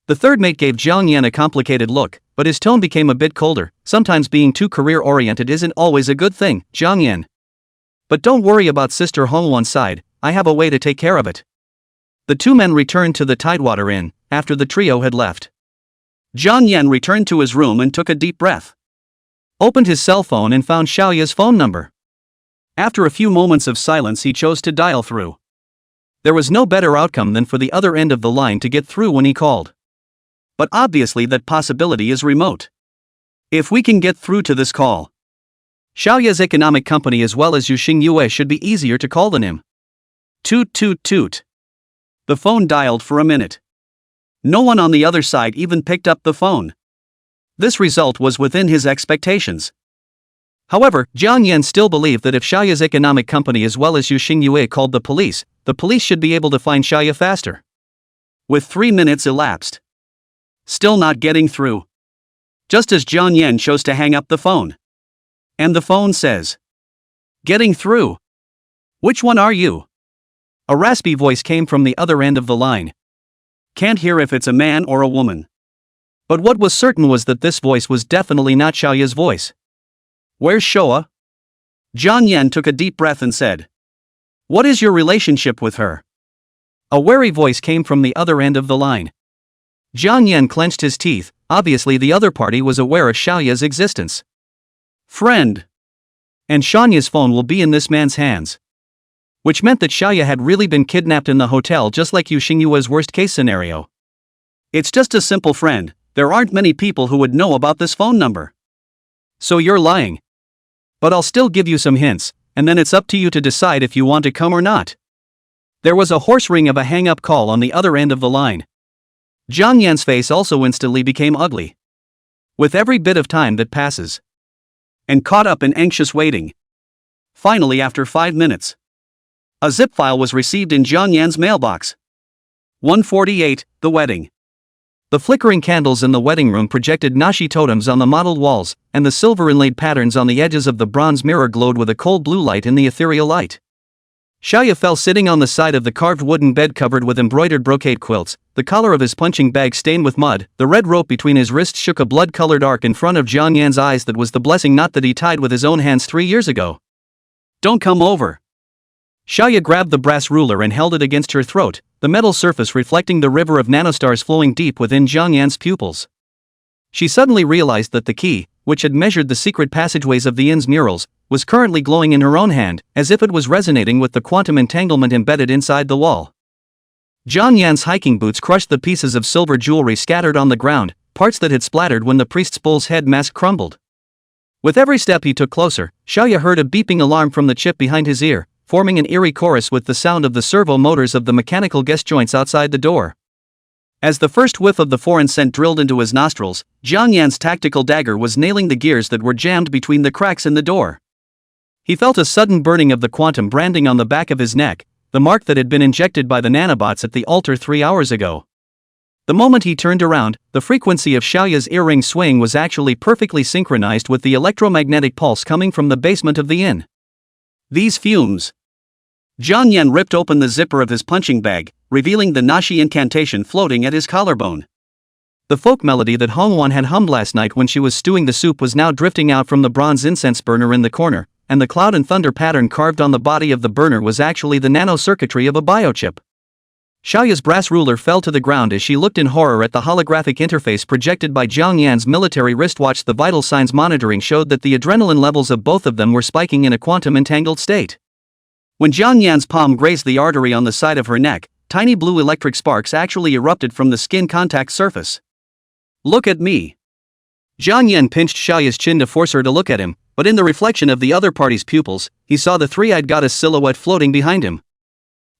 The third mate gave Jiang Yan a complicated look, but his tone became a bit colder. Sometimes being too career-oriented isn't always a good thing, Jiang Yan. But don't worry about Sister Hong Luan's side, I have a way to take care of it. The two men returned to the Tidewater Inn, after the trio had left. Jiang Yan returned to his room and took a deep breath. Opened his cell phone and found Xiaoya's phone number. After a few moments of silence he chose to dial through. There was no better outcome than for the other end of the line to get through when he called. But obviously that possibility is remote. If we can get through to this call, Xiaoya's economic company as well as Yu Xingyue should be easier to call than him. Toot toot toot. The phone dialed for a minute. No one on the other side even picked up the phone. This result was within his expectations. However, Jiang Yan still believed that if Xiaoya's economic company as well as Yu Xingyue called the police should be able to find Xiaoya faster. With 3 minutes elapsed. Still not getting through. Just as Jiang Yan chose to hang up the phone. And the phone says, getting through. Which one are you? A raspy voice came from the other end of the line. Can't hear if it's a man or a woman. But what was certain was that this voice was definitely not Xiaoya's voice. Where's Shoa? Jiang Yan took a deep breath and said, what is your relationship with her? A wary voice came from the other end of the line. Jiang Yan clenched his teeth. Obviously the other party was aware of Xiaoya's existence. Friend. And Shanya's phone will be in this man's hands. Which meant that Xiaoya had really been kidnapped in the hotel just like Yu Xingyue's worst case scenario. It's just a simple friend, there aren't many people who would know about this phone number. So you're lying. But I'll still give you some hints, and then it's up to you to decide if you want to come or not. There was a hoarse ring of a hang-up call on the other end of the line. Jiang Yan's face also instantly became ugly. With every bit of time that passes. And caught up in anxious waiting. Finally after 5 minutes. A zip file was received in Jiang Yan's mailbox. 148, the wedding. The flickering candles in the wedding room projected nashi totems on the mottled walls, and the silver inlaid patterns on the edges of the bronze mirror glowed with a cold blue light in the ethereal light. Xiaoya fell sitting on the side of the carved wooden bed covered with embroidered brocade quilts, the collar of his punching bag stained with mud, the red rope between his wrists shook a blood-colored arc in front of Jiang Yan's eyes that was the blessing knot that he tied with his own hands 3 years ago. Don't come over. Xiaoya grabbed the brass ruler and held it against her throat, the metal surface reflecting the river of nanostars flowing deep within Jiang Yan's pupils. She suddenly realized that the key, which had measured the secret passageways of the inn's murals, was currently glowing in her own hand, as if it was resonating with the quantum entanglement embedded inside the wall. Jiang Yan's hiking boots crushed the pieces of silver jewelry scattered on the ground, parts that had splattered when the priest's bull's head mask crumbled. With every step he took closer, Xiaoya heard a beeping alarm from the chip behind his ear, forming an eerie chorus with the sound of the servo motors of the mechanical guest joints outside the door. As the first whiff of the foreign scent drilled into his nostrils, Jiang Yan's tactical dagger was nailing the gears that were jammed between the cracks in the door. He felt a sudden burning of the quantum branding on the back of his neck, the mark that had been injected by the nanobots at the altar 3 hours ago. The moment he turned around, the frequency of Xiaoya's earring swaying was actually perfectly synchronized with the electromagnetic pulse coming from the basement of the inn. These fumes. Jiang Yan ripped open the zipper of his punching bag, revealing the nashi incantation floating at his collarbone. The folk melody that Hongwan had hummed last night when she was stewing the soup was now drifting out from the bronze incense burner in the corner, and the cloud and thunder pattern carved on the body of the burner was actually the nanocircuitry of a biochip. Xiaoya's brass ruler fell to the ground as she looked in horror at the holographic interface projected by Jiang Yan's military wristwatch. The vital signs monitoring showed that the adrenaline levels of both of them were spiking in a quantum-entangled state. When Jiang Yan's palm grazed the artery on the side of her neck, tiny blue electric sparks actually erupted from the skin contact surface. Look at me. Jiang Yan pinched Xiaoya's chin to force her to look at him, but in the reflection of the other party's pupils, he saw the three-eyed goddess silhouette floating behind him.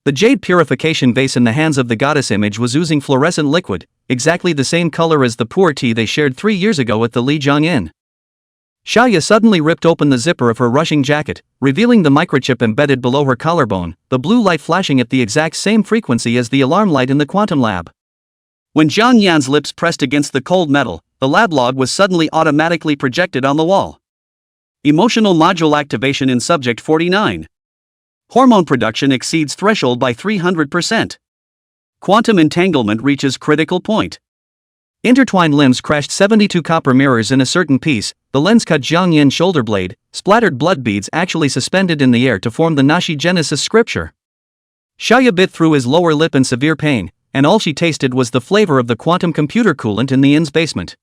The jade purification vase in the hands of the goddess image was oozing fluorescent liquid, exactly the same color as the pu'er tea they shared 3 years ago at the Lijiang Inn. Xiaoya suddenly ripped open the zipper of her rushing jacket, revealing the microchip embedded below her collarbone, the blue light flashing at the exact same frequency as the alarm light in the quantum lab. When Jiang Yan's lips pressed against the cold metal, the lab log was suddenly automatically projected on the wall. Emotional module activation in subject 49. Hormone production exceeds threshold by 300%. Quantum entanglement reaches critical point. Intertwined limbs crashed 72 copper mirrors in a certain piece, the lens cut Jiang Yan's shoulder blade, splattered blood beads actually suspended in the air to form the Nashi Genesis scripture. Xiaoya bit through his lower lip in severe pain, and all she tasted was the flavor of the quantum computer coolant in the inn's basement.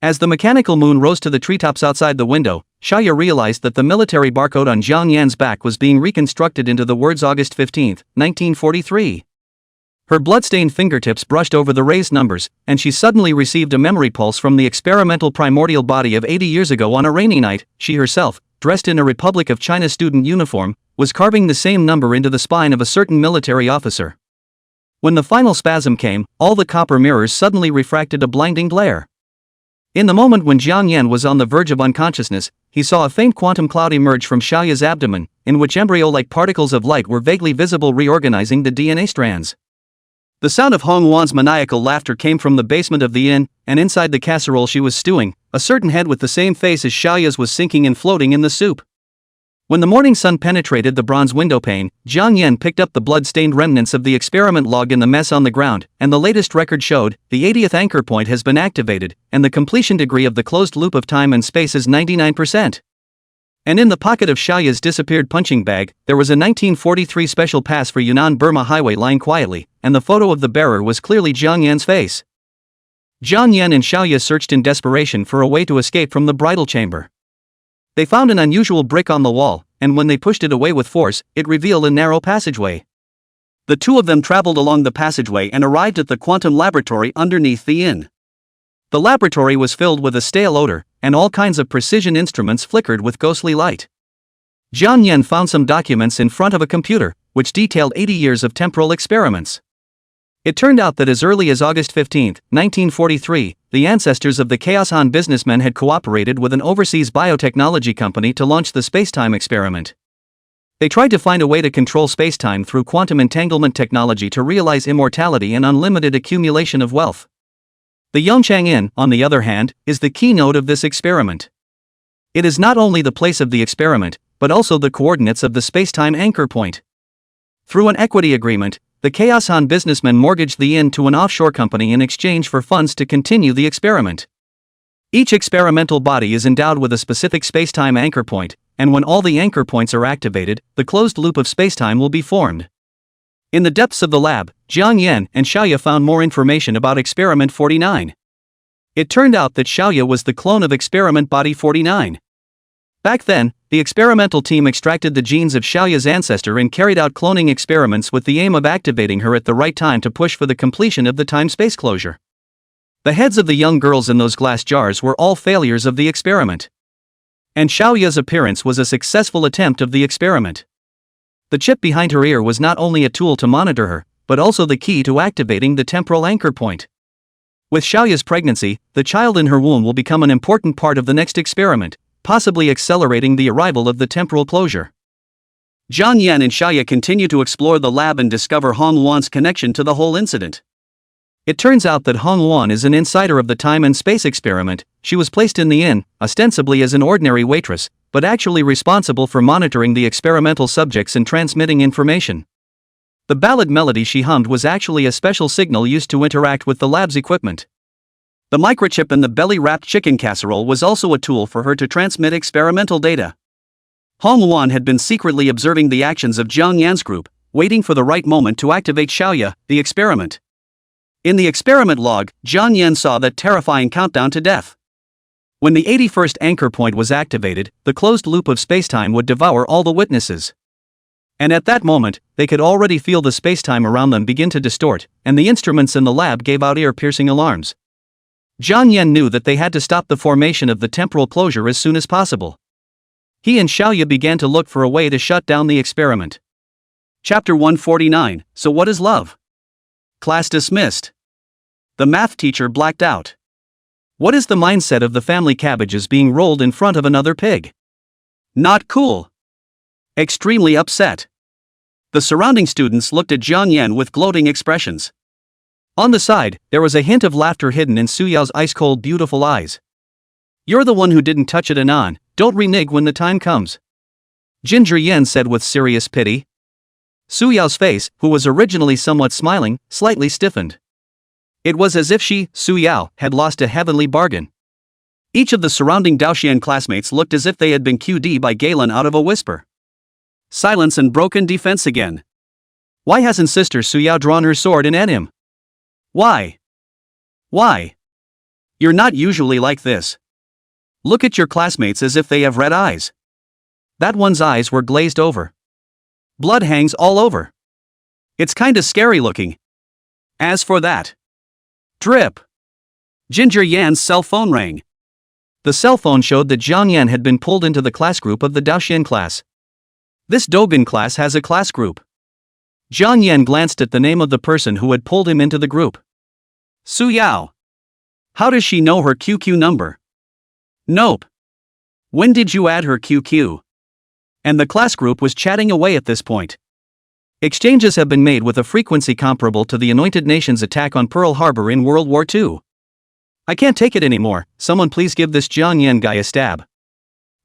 As the mechanical moon rose to the treetops outside the window, Xiaoya realized that the military barcode on Jiang Yan's back was being reconstructed into the words August 15, 1943. Her blood-stained fingertips brushed over the raised numbers, and she suddenly received a memory pulse from the experimental primordial body of 80 years ago. On a rainy night, she herself, dressed in a Republic of China student uniform, was carving the same number into the spine of a certain military officer. When the final spasm came, all the copper mirrors suddenly refracted a blinding glare. In the moment when Jiang Yan was on the verge of unconsciousness, he saw a faint quantum cloud emerge from Xiaoya's abdomen, in which embryo-like particles of light were vaguely visible, reorganizing the DNA strands. The sound of Hongwan's maniacal laughter came from the basement of the inn, and inside the casserole she was stewing, a certain head with the same face as Xiaoya's was sinking and floating in the soup. When the morning sun penetrated the bronze window pane, Jiang Yan picked up the blood-stained remnants of the experiment log in the mess on the ground, and the latest record showed, the 80th anchor point has been activated, and the completion degree of the closed loop of time and space is 99%. And in the pocket of Xiaoya's disappeared punching bag, there was a 1943 special pass for Yunnan-Burma highway lying quietly, and the photo of the bearer was clearly Jiang Yan's face. Jiang Yan and Xiaoya searched in desperation for a way to escape from the bridal chamber. They found an unusual brick on the wall, and when they pushed it away with force, it revealed a narrow passageway. The two of them traveled along the passageway and arrived at the quantum laboratory underneath the inn. The laboratory was filled with a stale odor, and all kinds of precision instruments flickered with ghostly light. Jiang Yan found some documents in front of a computer, which detailed 80 years of temporal experiments. It turned out that as early as August 15, 1943, the ancestors of the Chaos Han businessmen had cooperated with an overseas biotechnology company to launch the spacetime experiment. They tried to find a way to control spacetime through quantum entanglement technology to realize immortality and unlimited accumulation of wealth. The Yongchang-in, on the other hand, is the keynote of this experiment. It is not only the place of the experiment, but also the coordinates of the space-time anchor point. Through an equity agreement, the Chaoshan businessmen mortgaged the inn to an offshore company in exchange for funds to continue the experiment. Each experimental body is endowed with a specific space-time anchor point, and when all the anchor points are activated, the closed loop of spacetime will be formed. In the depths of the lab, Jiang Yan and Xiaoya found more information about Experiment 49. It turned out that Xiaoya was the clone of Experiment Body 49. Back then, the experimental team extracted the genes of Xiaoya's ancestor and carried out cloning experiments with the aim of activating her at the right time to push for the completion of the time-space closure. The heads of the young girls in those glass jars were all failures of the experiment. And Xiaoya's appearance was a successful attempt of the experiment. The chip behind her ear was not only a tool to monitor her, but also the key to activating the temporal anchor point. With Xiaoya's pregnancy, the child in her womb will become an important part of the next experiment, possibly accelerating the arrival of the temporal closure. Jiang Yan and Xiaoya continue to explore the lab and discover Hong Wan's connection to the whole incident. It turns out that Hong Wan is an insider of the time and space experiment. She was placed in the inn, ostensibly as an ordinary waitress, but actually responsible for monitoring the experimental subjects and transmitting information. The ballad melody she hummed was actually a special signal used to interact with the lab's equipment. The microchip in the belly-wrapped chicken casserole was also a tool for her to transmit experimental data. Hong Wan had been secretly observing the actions of Jiang Yan's group, waiting for the right moment to activate Xiaoya, the experiment. In the experiment log, Jiang Yan saw that terrifying countdown to death. When the 81st anchor point was activated, the closed loop of spacetime would devour all the witnesses. And at that moment, they could already feel the spacetime around them begin to distort, and the instruments in the lab gave out ear-piercing alarms. Jiang Yan knew that they had to stop the formation of the temporal closure as soon as possible. He and Xiaoya began to look for a way to shut down the experiment. Chapter 149, So What is Love? Class dismissed. The math teacher blacked out. What is the mindset of the family cabbages being rolled in front of another pig? Not cool. Extremely upset. The surrounding students looked at Jiang Yan with gloating expressions. On the side, there was a hint of laughter hidden in Suyao's ice-cold beautiful eyes. You're the one who didn't touch it, Anon, don't renege when the time comes. Ginger Yen said with serious pity. Suyao's face, who was originally somewhat smiling, slightly stiffened. It was as if she, Suyao, had lost a heavenly bargain. Each of the surrounding Daoxian classmates looked as if they had been QD by Galen out of a whisper. Silence and broken defense again. Why hasn't Sister Suyao drawn her sword and at him? Why? Why? You're not usually like this. Look at your classmates as if they have red eyes. That one's eyes were glazed over. Blood hangs all over. It's kinda scary looking. As for that. Drip. Ginger Yan's cell phone rang. The cell phone showed that Jiang Yan had been pulled into the class group of the Daoxian class. This Dogen class has a class group. Jiang Yan glanced at the name of the person who had pulled him into the group. Suyao. How does she know her QQ number? Nope. When did you add her QQ? And the class group was chatting away at this point. Exchanges have been made with a frequency comparable to the United Nations attack on Pearl Harbor in World War II. I can't take it anymore, someone please give this Jiang Yan guy a stab.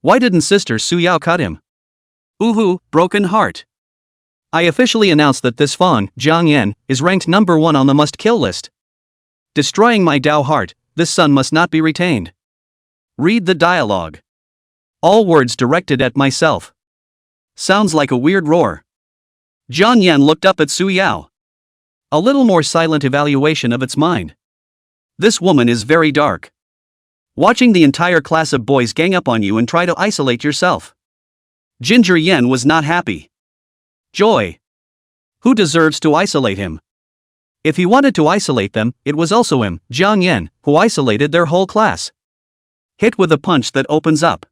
Why didn't Sister Suyao cut him? Ooh, broken heart. I officially announce that this fawn, Jiang Yan, is ranked number 1 on the must-kill list. Destroying my Dao heart, this son must not be retained. Read the dialogue. All words directed at myself. Sounds like a weird roar. Jiang Yan looked up at Suyao. A little more silent evaluation of its mind. This woman is very dark. Watching the entire class of boys gang up on you and try to isolate yourself. Ginger Yan was not happy. Joy. Who deserves to isolate him? If he wanted to isolate them, it was also him, Jiang Yan, who isolated their whole class. Hit with a punch that opens up.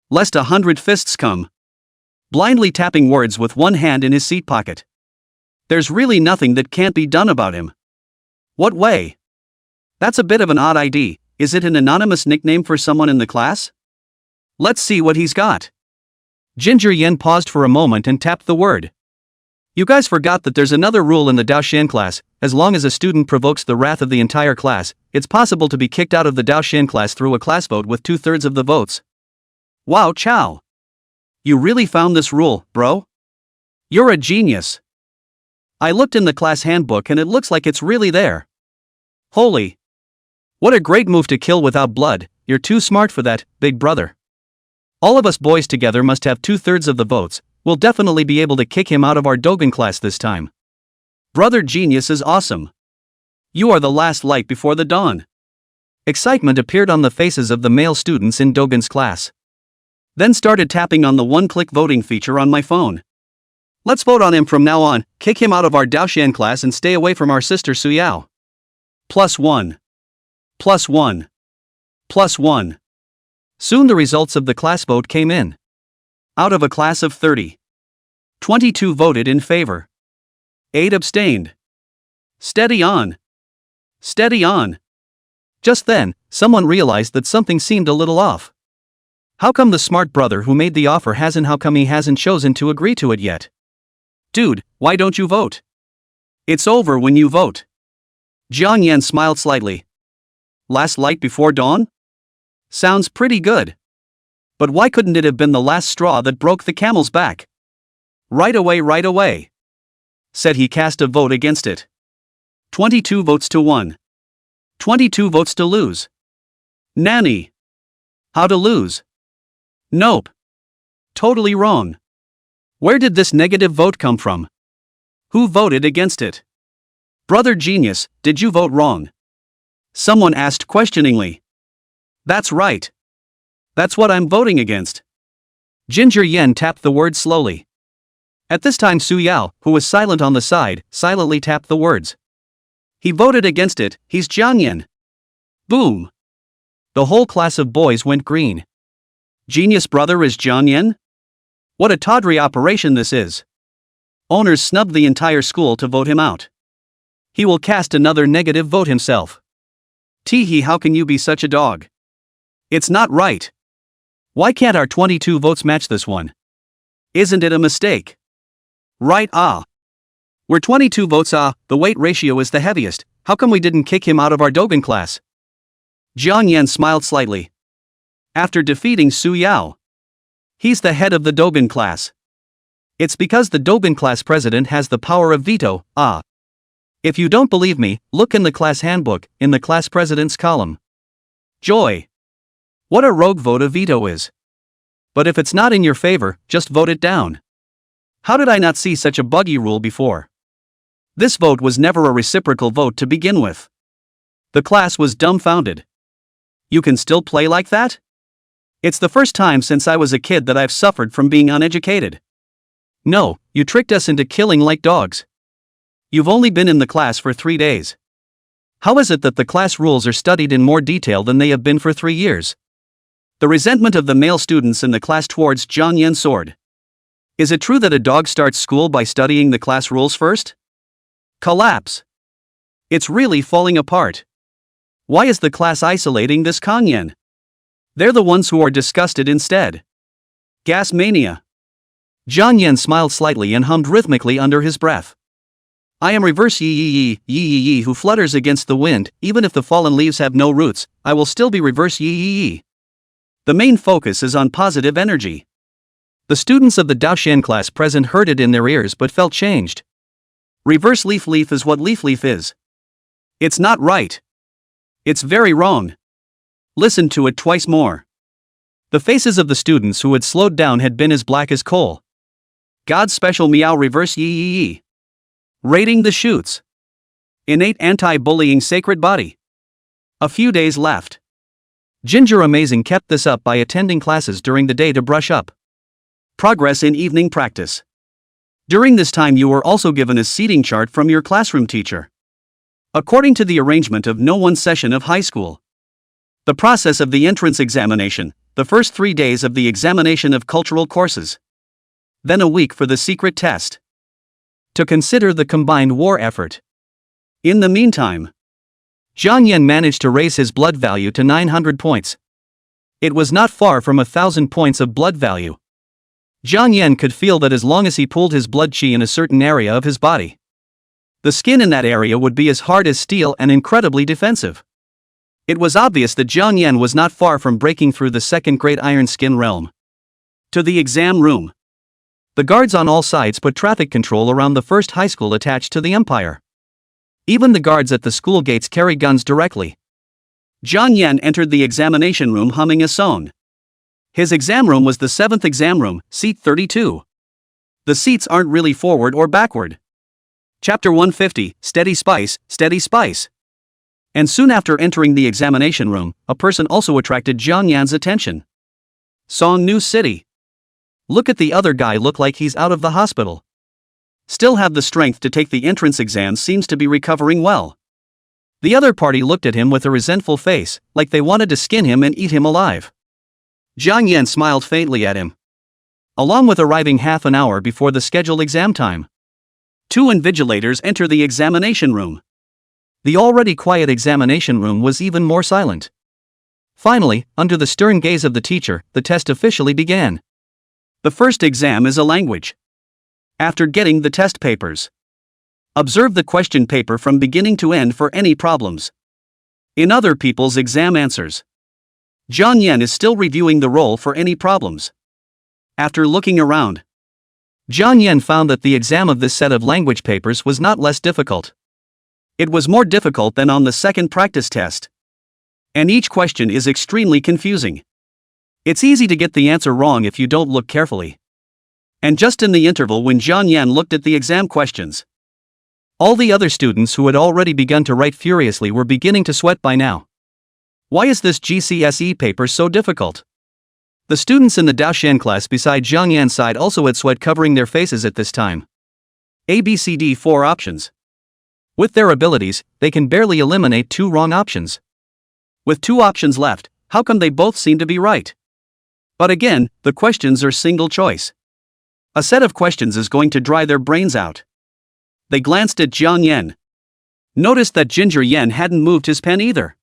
Lest 100 fists come. Blindly tapping words with one hand in his seat pocket. There's really nothing that can't be done about him. What way? That's a bit of an odd ID. Is it an anonymous nickname for someone in the class? Let's see what he's got. Ginger Yen paused for a moment and tapped the word. You guys forgot that there's another rule in the Daoshan class: as long as a student provokes the wrath of the entire class, it's possible to be kicked out of the Daoshan class through a class vote with 2/3 of the votes. Wow, Chow. You really found this rule, bro? You're a genius. I looked in the class handbook and it looks like it's really there. Holy. What a great move to kill without blood. You're too smart for that, big brother. All of us boys together must have 2/3 of the votes. We'll definitely be able to kick him out of our Dogen class this time. Brother Genius is awesome. You are the last light before the dawn. Excitement appeared on the faces of the male students in Dogen's class. Then started tapping on the one-click voting feature on my phone. Let's vote on him from now on, kick him out of our Daoshan class and stay away from our sister Suyao. +1. +1. +1. Soon the results of the class vote came in. Out of a class of 30, 22 voted in favor. 8 abstained. Steady on. Steady on. Just then, someone realized that something seemed a little off. How come the smart brother who made the offer how come he hasn't chosen to agree to it yet? Dude, why don't you vote? It's over when you vote. Jiang Yan smiled slightly. Last light before dawn? Sounds pretty good. But why couldn't it have been the last straw that broke the camel's back? Right away, said he. Cast a vote against it. 22 votes to 1. 22 votes to lose. Nanny. How to lose? Nope. Totally wrong. Where did this negative vote come from? Who voted against it? Brother Genius, did you vote wrong? Someone asked questioningly. That's right. That's what I'm voting against. Ginger Yen tapped the word slowly. At this time Su Yao, who was silent on the side, silently tapped the words. He voted against it, he's Jiang Yan. Boom. The whole class of boys went green. Genius brother is Jiang Yan? What a tawdry operation this is. Owners snubbed the entire school to vote him out. He will cast another negative vote himself. Teehee, how can you be such a dog? It's not right. Why can't our 22 votes match this one? Isn't it a mistake? Right, We're 22 votes, the weight ratio is the heaviest. How come we didn't kick him out of our Dogen class? Jiang Yan smiled slightly. After defeating Su Yao. He's the head of the Dogen class. It's because the Dogen class president has the power of veto, If you don't believe me, look in the class handbook, in the class president's column. Joy. What a rogue vote a veto is. But if it's not in your favor, just vote it down. How did I not see such a buggy rule before? This vote was never a reciprocal vote to begin with. The class was dumbfounded. You can still play like that? It's the first time since I was a kid that I've suffered from being uneducated. No, you tricked us into killing like dogs. You've only been in the class for 3 days. How is it that the class rules are studied in more detail than they have been for 3 years? The resentment of the male students in the class towards Jiang Yan soared. Is it true that a dog starts school by studying the class rules first? Collapse. It's really falling apart. Why is the class isolating this Kang Yan? They're the ones who are disgusted instead. Gas mania. Jiang Yan smiled slightly and hummed rhythmically under his breath. I am reverse yi who flutters against the wind. Even if the fallen leaves have no roots, I will still be reverse yi. The main focus is on positive energy. The students of the Daoshan class present heard it in their ears but felt changed. Reverse leaf is what leaf is. It's not right. It's very wrong. Listen to it twice more. The faces of the students who had slowed down had been as black as coal. God's special meow reverse yi. Raiding the shoots. Innate anti-bullying sacred body. A few days left. Ginger Amazing kept this up by attending classes during the day to brush up. Progress in evening practice. During this time you were also given a seating chart from your classroom teacher. According to the arrangement of no one session of high school. The process of the entrance examination, the first 3 days of the examination of cultural courses. Then a week for the secret test. To consider the combined war effort. In the meantime, Jiang Yan managed to raise his blood value to 900 points. It was not far from 1,000 points of blood value. Jiang Yan could feel that as long as he pulled his blood qi in a certain area of his body, the skin in that area would be as hard as steel and incredibly defensive. It was obvious that Jiang Yan was not far from breaking through the second great iron skin realm. To the exam room. The guards on all sides put traffic control around the first high school attached to the empire. Even the guards at the school gates carry guns directly. Jiang Yan entered the examination room humming a song. His exam room was the 7th exam room, seat 32. The seats aren't really forward or backward. Chapter 150, Steady Spice, Steady Spice. And soon after entering the examination room, a person also attracted Jiang Yan's attention. Song New City. Look at the other guy, look like he's out of the hospital. Still have the strength to take the entrance exam, seems to be recovering well. The other party looked at him with a resentful face, like they wanted to skin him and eat him alive. Jiang Yan smiled faintly at him. Along with arriving half an hour before the scheduled exam time, 2 invigilators enter the examination room. The already quiet examination room was even more silent. Finally, under the stern gaze of the teacher, the test officially began. The first exam is a language. After getting the test papers, observe the question paper from beginning to end for any problems in other people's exam answers. Jiang Yan is still reviewing the roll for any problems. After looking around, Jiang Yan found that the exam of this set of language papers was not less difficult. It was more difficult than on the second practice test. And each question is extremely confusing. It's easy to get the answer wrong if you don't look carefully. And just in the interval when Jiang Yan looked at the exam questions, all the other students who had already begun to write furiously were beginning to sweat by now. Why is this GCSE paper so difficult? The students in the Daoshan class beside Jiang Yan's side also had sweat covering their faces at this time. ABCD 4 options. With their abilities, they can barely eliminate 2 wrong options. With 2 options left, how come they both seem to be right? But again, the questions are single choice. A set of questions is going to dry their brains out. They glanced at Jiang Yan. Noticed that Ginger Yan hadn't moved his pen either.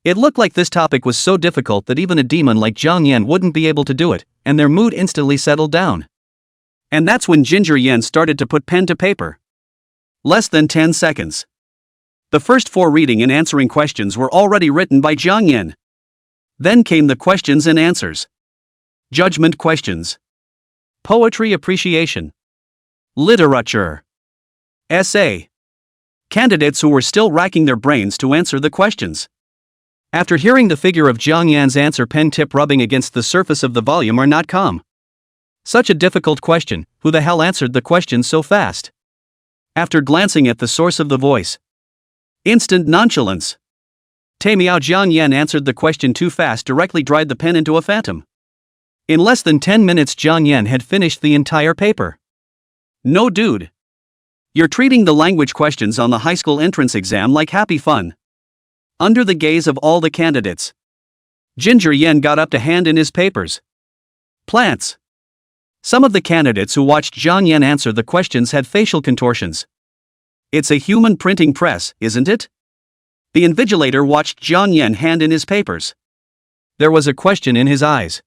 It looked like this topic was so difficult that even a demon like Jiang Yan wouldn't be able to do it, and their mood instantly settled down. And that's when Ginger Yan started to put pen to paper. Less than 10 seconds. The first 4 reading and answering questions were already written by Jiang Yan. Then came the questions and answers. Judgment questions. Poetry appreciation. Literature. Essay. Candidates who were still racking their brains to answer the questions. After hearing the figure of Jiang Yan's answer pen tip rubbing against the surface of the volume are not calm. Such a difficult question, who the hell answered the question so fast? After glancing at the source of the voice. Instant nonchalance. Miao Jiang Yan answered the question too fast, directly dried the pen into a phantom. In less than 10 minutes Jiang Yan had finished the entire paper. No dude. You're treating the language questions on the high school entrance exam like happy fun. Under the gaze of all the candidates, Ginger Yan got up to hand in his papers. Plants. Some of the candidates who watched Jiang Yan answer the questions had facial contortions. It's a human printing press, isn't it? The invigilator watched Jiang Yan hand in his papers. There was a question in his eyes.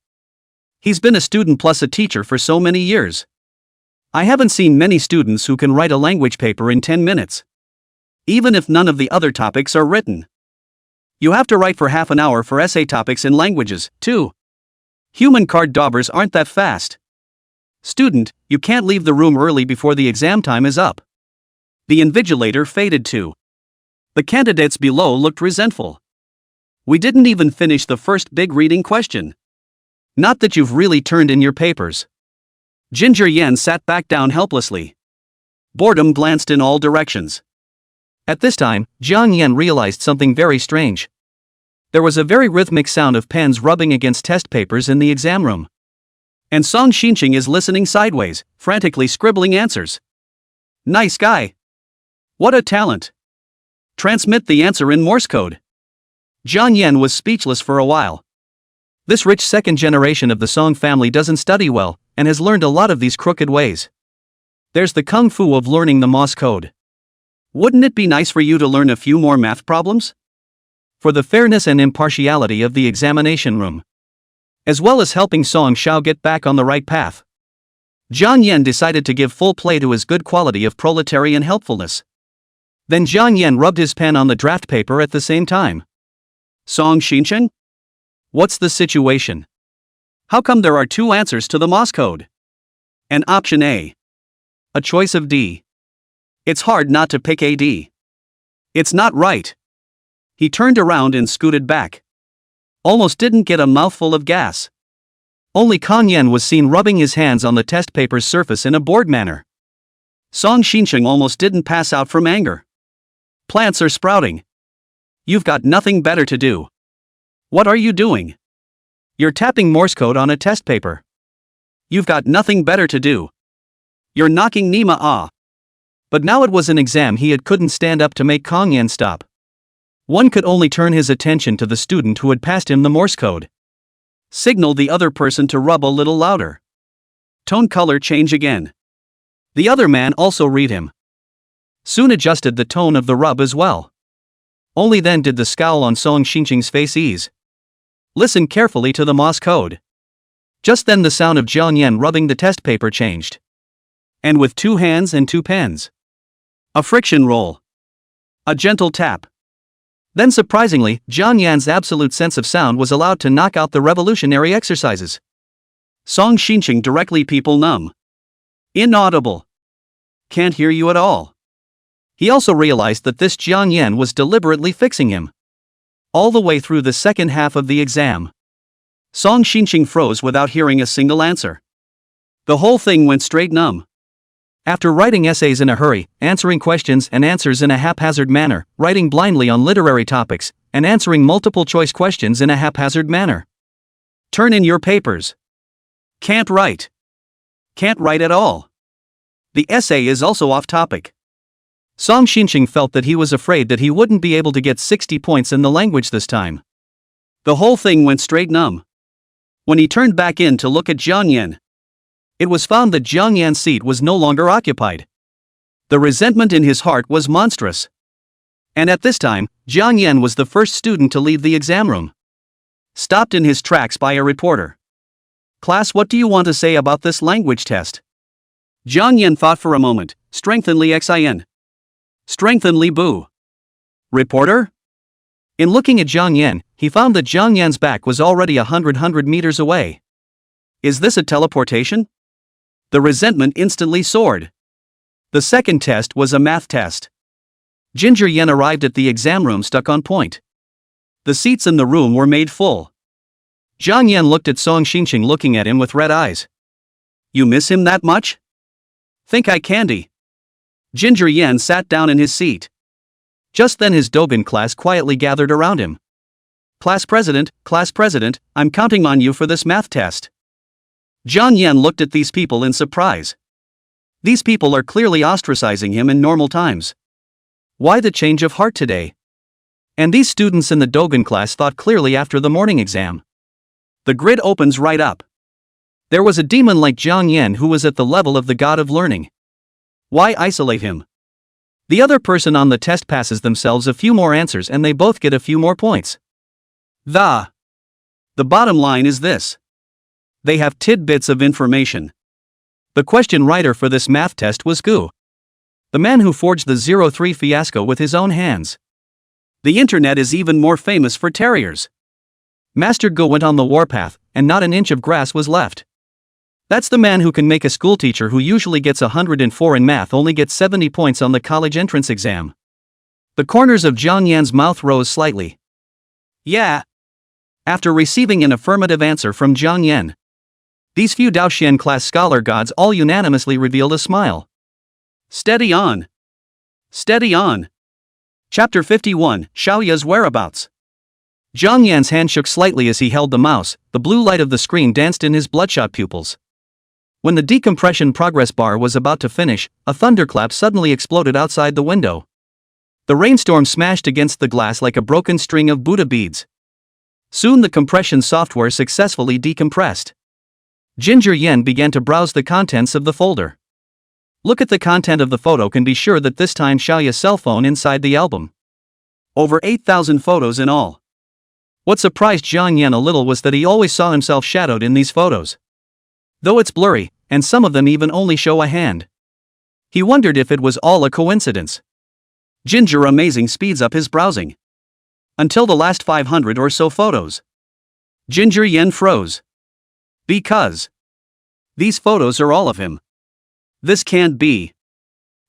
He's been a student plus a teacher for so many years. I haven't seen many students who can write a language paper in 10 minutes. Even if none of the other topics are written. You have to write for half an hour for essay topics in languages, too. Human card daubers aren't that fast. Student, you can't leave the room early before the exam time is up. The invigilator faded too. The candidates below looked resentful. We didn't even finish the first big reading question. Not that you've really turned in your papers. Ginger Yan sat back down helplessly. Boredom glanced in all directions. At this time, Jiang Yan realized something very strange. There was a very rhythmic sound of pens rubbing against test papers in the exam room. And Song Xinqing is listening sideways, frantically scribbling answers. Nice guy. What a talent. Transmit the answer in Morse code. Jiang Yan was speechless for a while. This rich second generation of the Song family doesn't study well, and has learned a lot of these crooked ways. There's the kung fu of learning the Morse code. Wouldn't it be nice for you to learn a few more math problems? For the fairness and impartiality of the examination room. As well as helping Song Xiao get back on the right path. Jiang Yan decided to give full play to his good quality of proletarian helpfulness. Then Jiang Yan rubbed his pen on the draft paper at the same time. Song Xinchen? What's the situation? How come there are two answers to the Morse code? And option A. A choice of D. It's hard not to pick AD. It's not right. He turned around and scooted back. Almost didn't get a mouthful of gas. Only Kang Yan was seen rubbing his hands on the test paper's surface in a bored manner. Song Xinchen almost didn't pass out from anger. Plants are sprouting. You've got nothing better to do. What are you doing? You're tapping Morse code on a test paper. You've got nothing better to do. You're knocking Nima off. But now it was an exam he couldn't stand up to make Kang Yan stop. One could only turn his attention to the student who had passed him the Morse code. Signal the other person to rub a little louder. Tone color change again. The other man also read him. Soon adjusted the tone of the rub as well. Only then did the scowl on Song Xincheng's face ease. Listen carefully to the Morse code. Just then the sound of Jiang Yan rubbing the test paper changed. And with two hands and two pens. A friction roll. A gentle tap. Then surprisingly, Jiang Yan's absolute sense of sound was allowed to knock out the revolutionary exercises. Song Xincheng directly people numb. Inaudible. Can't hear you at all. He also realized that this Jiang Yan was deliberately fixing him. All the way through the second half of the exam. Song Xincheng froze without hearing a single answer. The whole thing went straight numb. After writing essays in a hurry, answering questions and answers in a haphazard manner, writing blindly on literary topics, and answering multiple choice questions in a haphazard manner. Turn in your papers. Can't write. Can't write at all. The essay is also off topic. Song Xincheng felt that he was afraid that he wouldn't be able to get 60 points in the language this time. The whole thing went straight numb. When he turned back in to look at Jiang Yan, it was found that Jiang Yan's seat was no longer occupied. The resentment in his heart was monstrous. And at this time, Jiang Yan was the first student to leave the exam room. Stopped in his tracks by a reporter. Class, what do you want to say about this language test? Jiang Yan thought for a moment. Strengthenly xin. Strengthenly boo. Reporter? In looking at Jiang Yan, he found that Jiang Yan's back was already 100 meters away. Is this a teleportation? The resentment instantly soared. The second test was a math test. Ginger Yan arrived at the exam room stuck on point. The seats in the room were made full. Jiang Yan looked at Song Xincheng looking at him with red eyes. You miss him that much? Think I candy. Ginger Yan sat down in his seat. Just then his Dogen class quietly gathered around him. Class president, I'm counting on you for this math test. Jiang Yan looked at these people in surprise. These people are clearly ostracizing him in normal times. Why the change of heart today? And these students in the Dogen class thought clearly after the morning exam. The grid opens right up. There was a demon like Jiang Yan who was at the level of the god of learning. Why isolate him? The other person on the test passes themselves a few more answers and they both get a few more points. The bottom line is this. They have tidbits of information. The question writer for this math test was Gu, the man who forged the 03 fiasco with his own hands. The internet is even more famous for terriers. Master Gu went on the warpath, and not an inch of grass was left. That's the man who can make a schoolteacher who usually gets 104 in math only get 70 points on the college entrance exam. The corners of Jiang Yan's mouth rose slightly. Yeah. After receiving an affirmative answer from Jiang Yan, these few Daoxian class scholar gods all unanimously revealed a smile. Steady on. Steady on. Chapter 51, Xiaoya's whereabouts. Jiang Yan's hand shook slightly as he held the mouse, the blue light of the screen danced in his bloodshot pupils. When the decompression progress bar was about to finish, a thunderclap suddenly exploded outside the window. The rainstorm smashed against the glass like a broken string of Buddha beads. Soon the compression software successfully decompressed. Ginger Yan began to browse the contents of the folder. Look at the content of the photo can be sure that this time Xiaoya's cell phone inside the album. Over 8,000 photos in all. What surprised Jiang Yan a little was that he always saw himself shadowed in these photos. Though it's blurry, and some of them even only show a hand. He wondered if it was all a coincidence. Ginger Amazing speeds up his browsing. Until the last 500 or so photos. Ginger Yen froze. Because these photos are all of him. This can't be.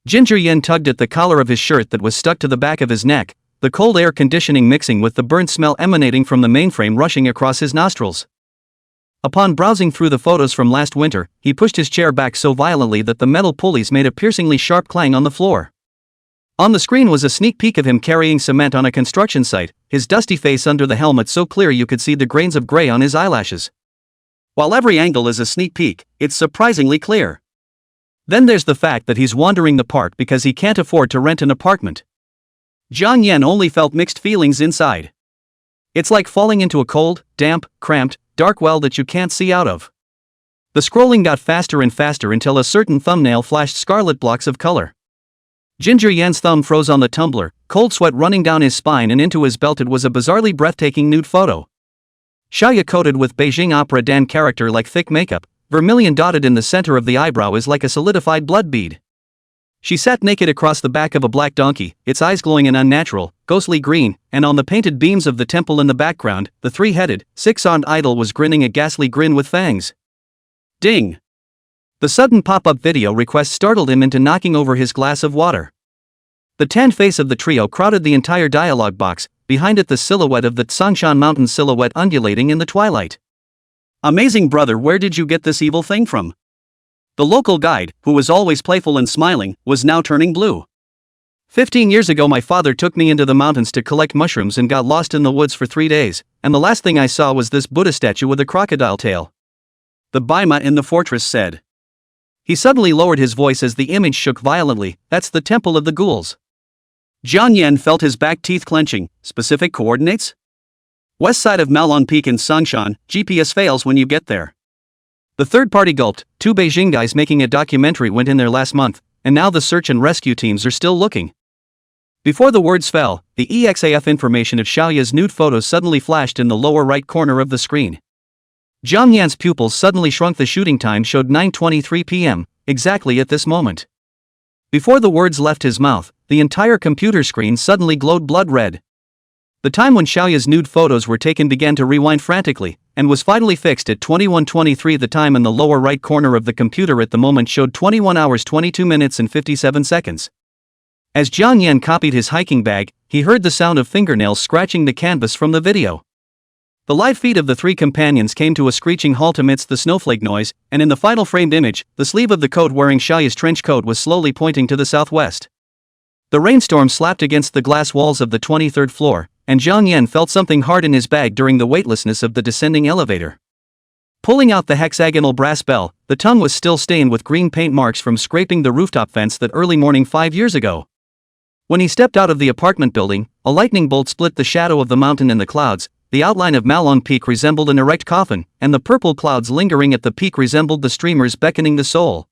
Ginger Yen tugged at the collar of his shirt that was stuck to the back of his neck, the cold air conditioning mixing with the burnt smell emanating from the mainframe rushing across his nostrils. Upon browsing through the photos from last winter, he pushed his chair back so violently that the metal pulleys made a piercingly sharp clang on the floor. On the screen was a sneak peek of him carrying cement on a construction site, his dusty face under the helmet so clear you could see the grains of gray on his eyelashes. While every angle is a sneak peek, it's surprisingly clear. Then there's the fact that he's wandering the park because he can't afford to rent an apartment. Jiang Yen only felt mixed feelings inside. It's like falling into a cold, damp, cramped, dark well that you can't see out of. The scrolling got faster and faster until a certain thumbnail flashed scarlet blocks of color. Ginger Yen's thumb froze on the tumbler, cold sweat running down his spine and into his belt. It was a bizarrely breathtaking nude photo. Xiaoya coated with Beijing opera Dan character like thick makeup, vermilion dotted in the center of the eyebrow is like a solidified blood bead. She sat naked across the back of a black donkey, its eyes glowing an unnatural, ghostly green, and on the painted beams of the temple in the background, the three-headed, six-armed idol was grinning a ghastly grin with fangs. Ding! The sudden pop-up video request startled him into knocking over his glass of water. The tanned face of the trio crowded the entire dialogue box, behind it the silhouette of the Tsangshan Mountain silhouette undulating in the twilight. Amazing brother, where did you get this evil thing from? The local guide, who was always playful and smiling, was now turning blue. 15 years ago my father took me into the mountains to collect mushrooms and got lost in the woods for 3 days, and the last thing I saw was this Buddha statue with a crocodile tail. The Baima in the fortress said. He suddenly lowered his voice as the image shook violently. That's the temple of the ghouls. Jiang Yen felt his back teeth clenching. Specific coordinates? West side of Malon Peak in Songshan, GPS fails when you get there. The third party gulped. 2 Beijing guys making a documentary went in there last month, and now the search and rescue teams are still looking. Before the words fell, the EXAF information of Xiaoya's nude photos suddenly flashed in the lower right corner of the screen. Jiang Yan's pupils suddenly shrunk. The shooting time showed 9:23 p.m., exactly at this moment. Before the words left his mouth, the entire computer screen suddenly glowed blood red. The time when Xiaoya's nude photos were taken began to rewind frantically, and was finally fixed at 21:23. The time in the lower right corner of the computer at the moment showed 21 hours 22 minutes and 57 seconds. As Jiang Yan copied his hiking bag, he heard the sound of fingernails scratching the canvas from the video. The live feed of the 3 companions came to a screeching halt amidst the snowflake noise, and in the final framed image, the sleeve of the coat wearing Xiaoya's trench coat was slowly pointing to the southwest. The rainstorm slapped against the glass walls of the 23rd floor, and Jiang Yan felt something hard in his bag during the weightlessness of the descending elevator. Pulling out the hexagonal brass bell, the tongue was still stained with green paint marks from scraping the rooftop fence that early morning 5 years ago. When he stepped out of the apartment building, a lightning bolt split the shadow of the mountain and the clouds. The outline of Malon Peak resembled an erect coffin, and the purple clouds lingering at the peak resembled the streamers beckoning the soul.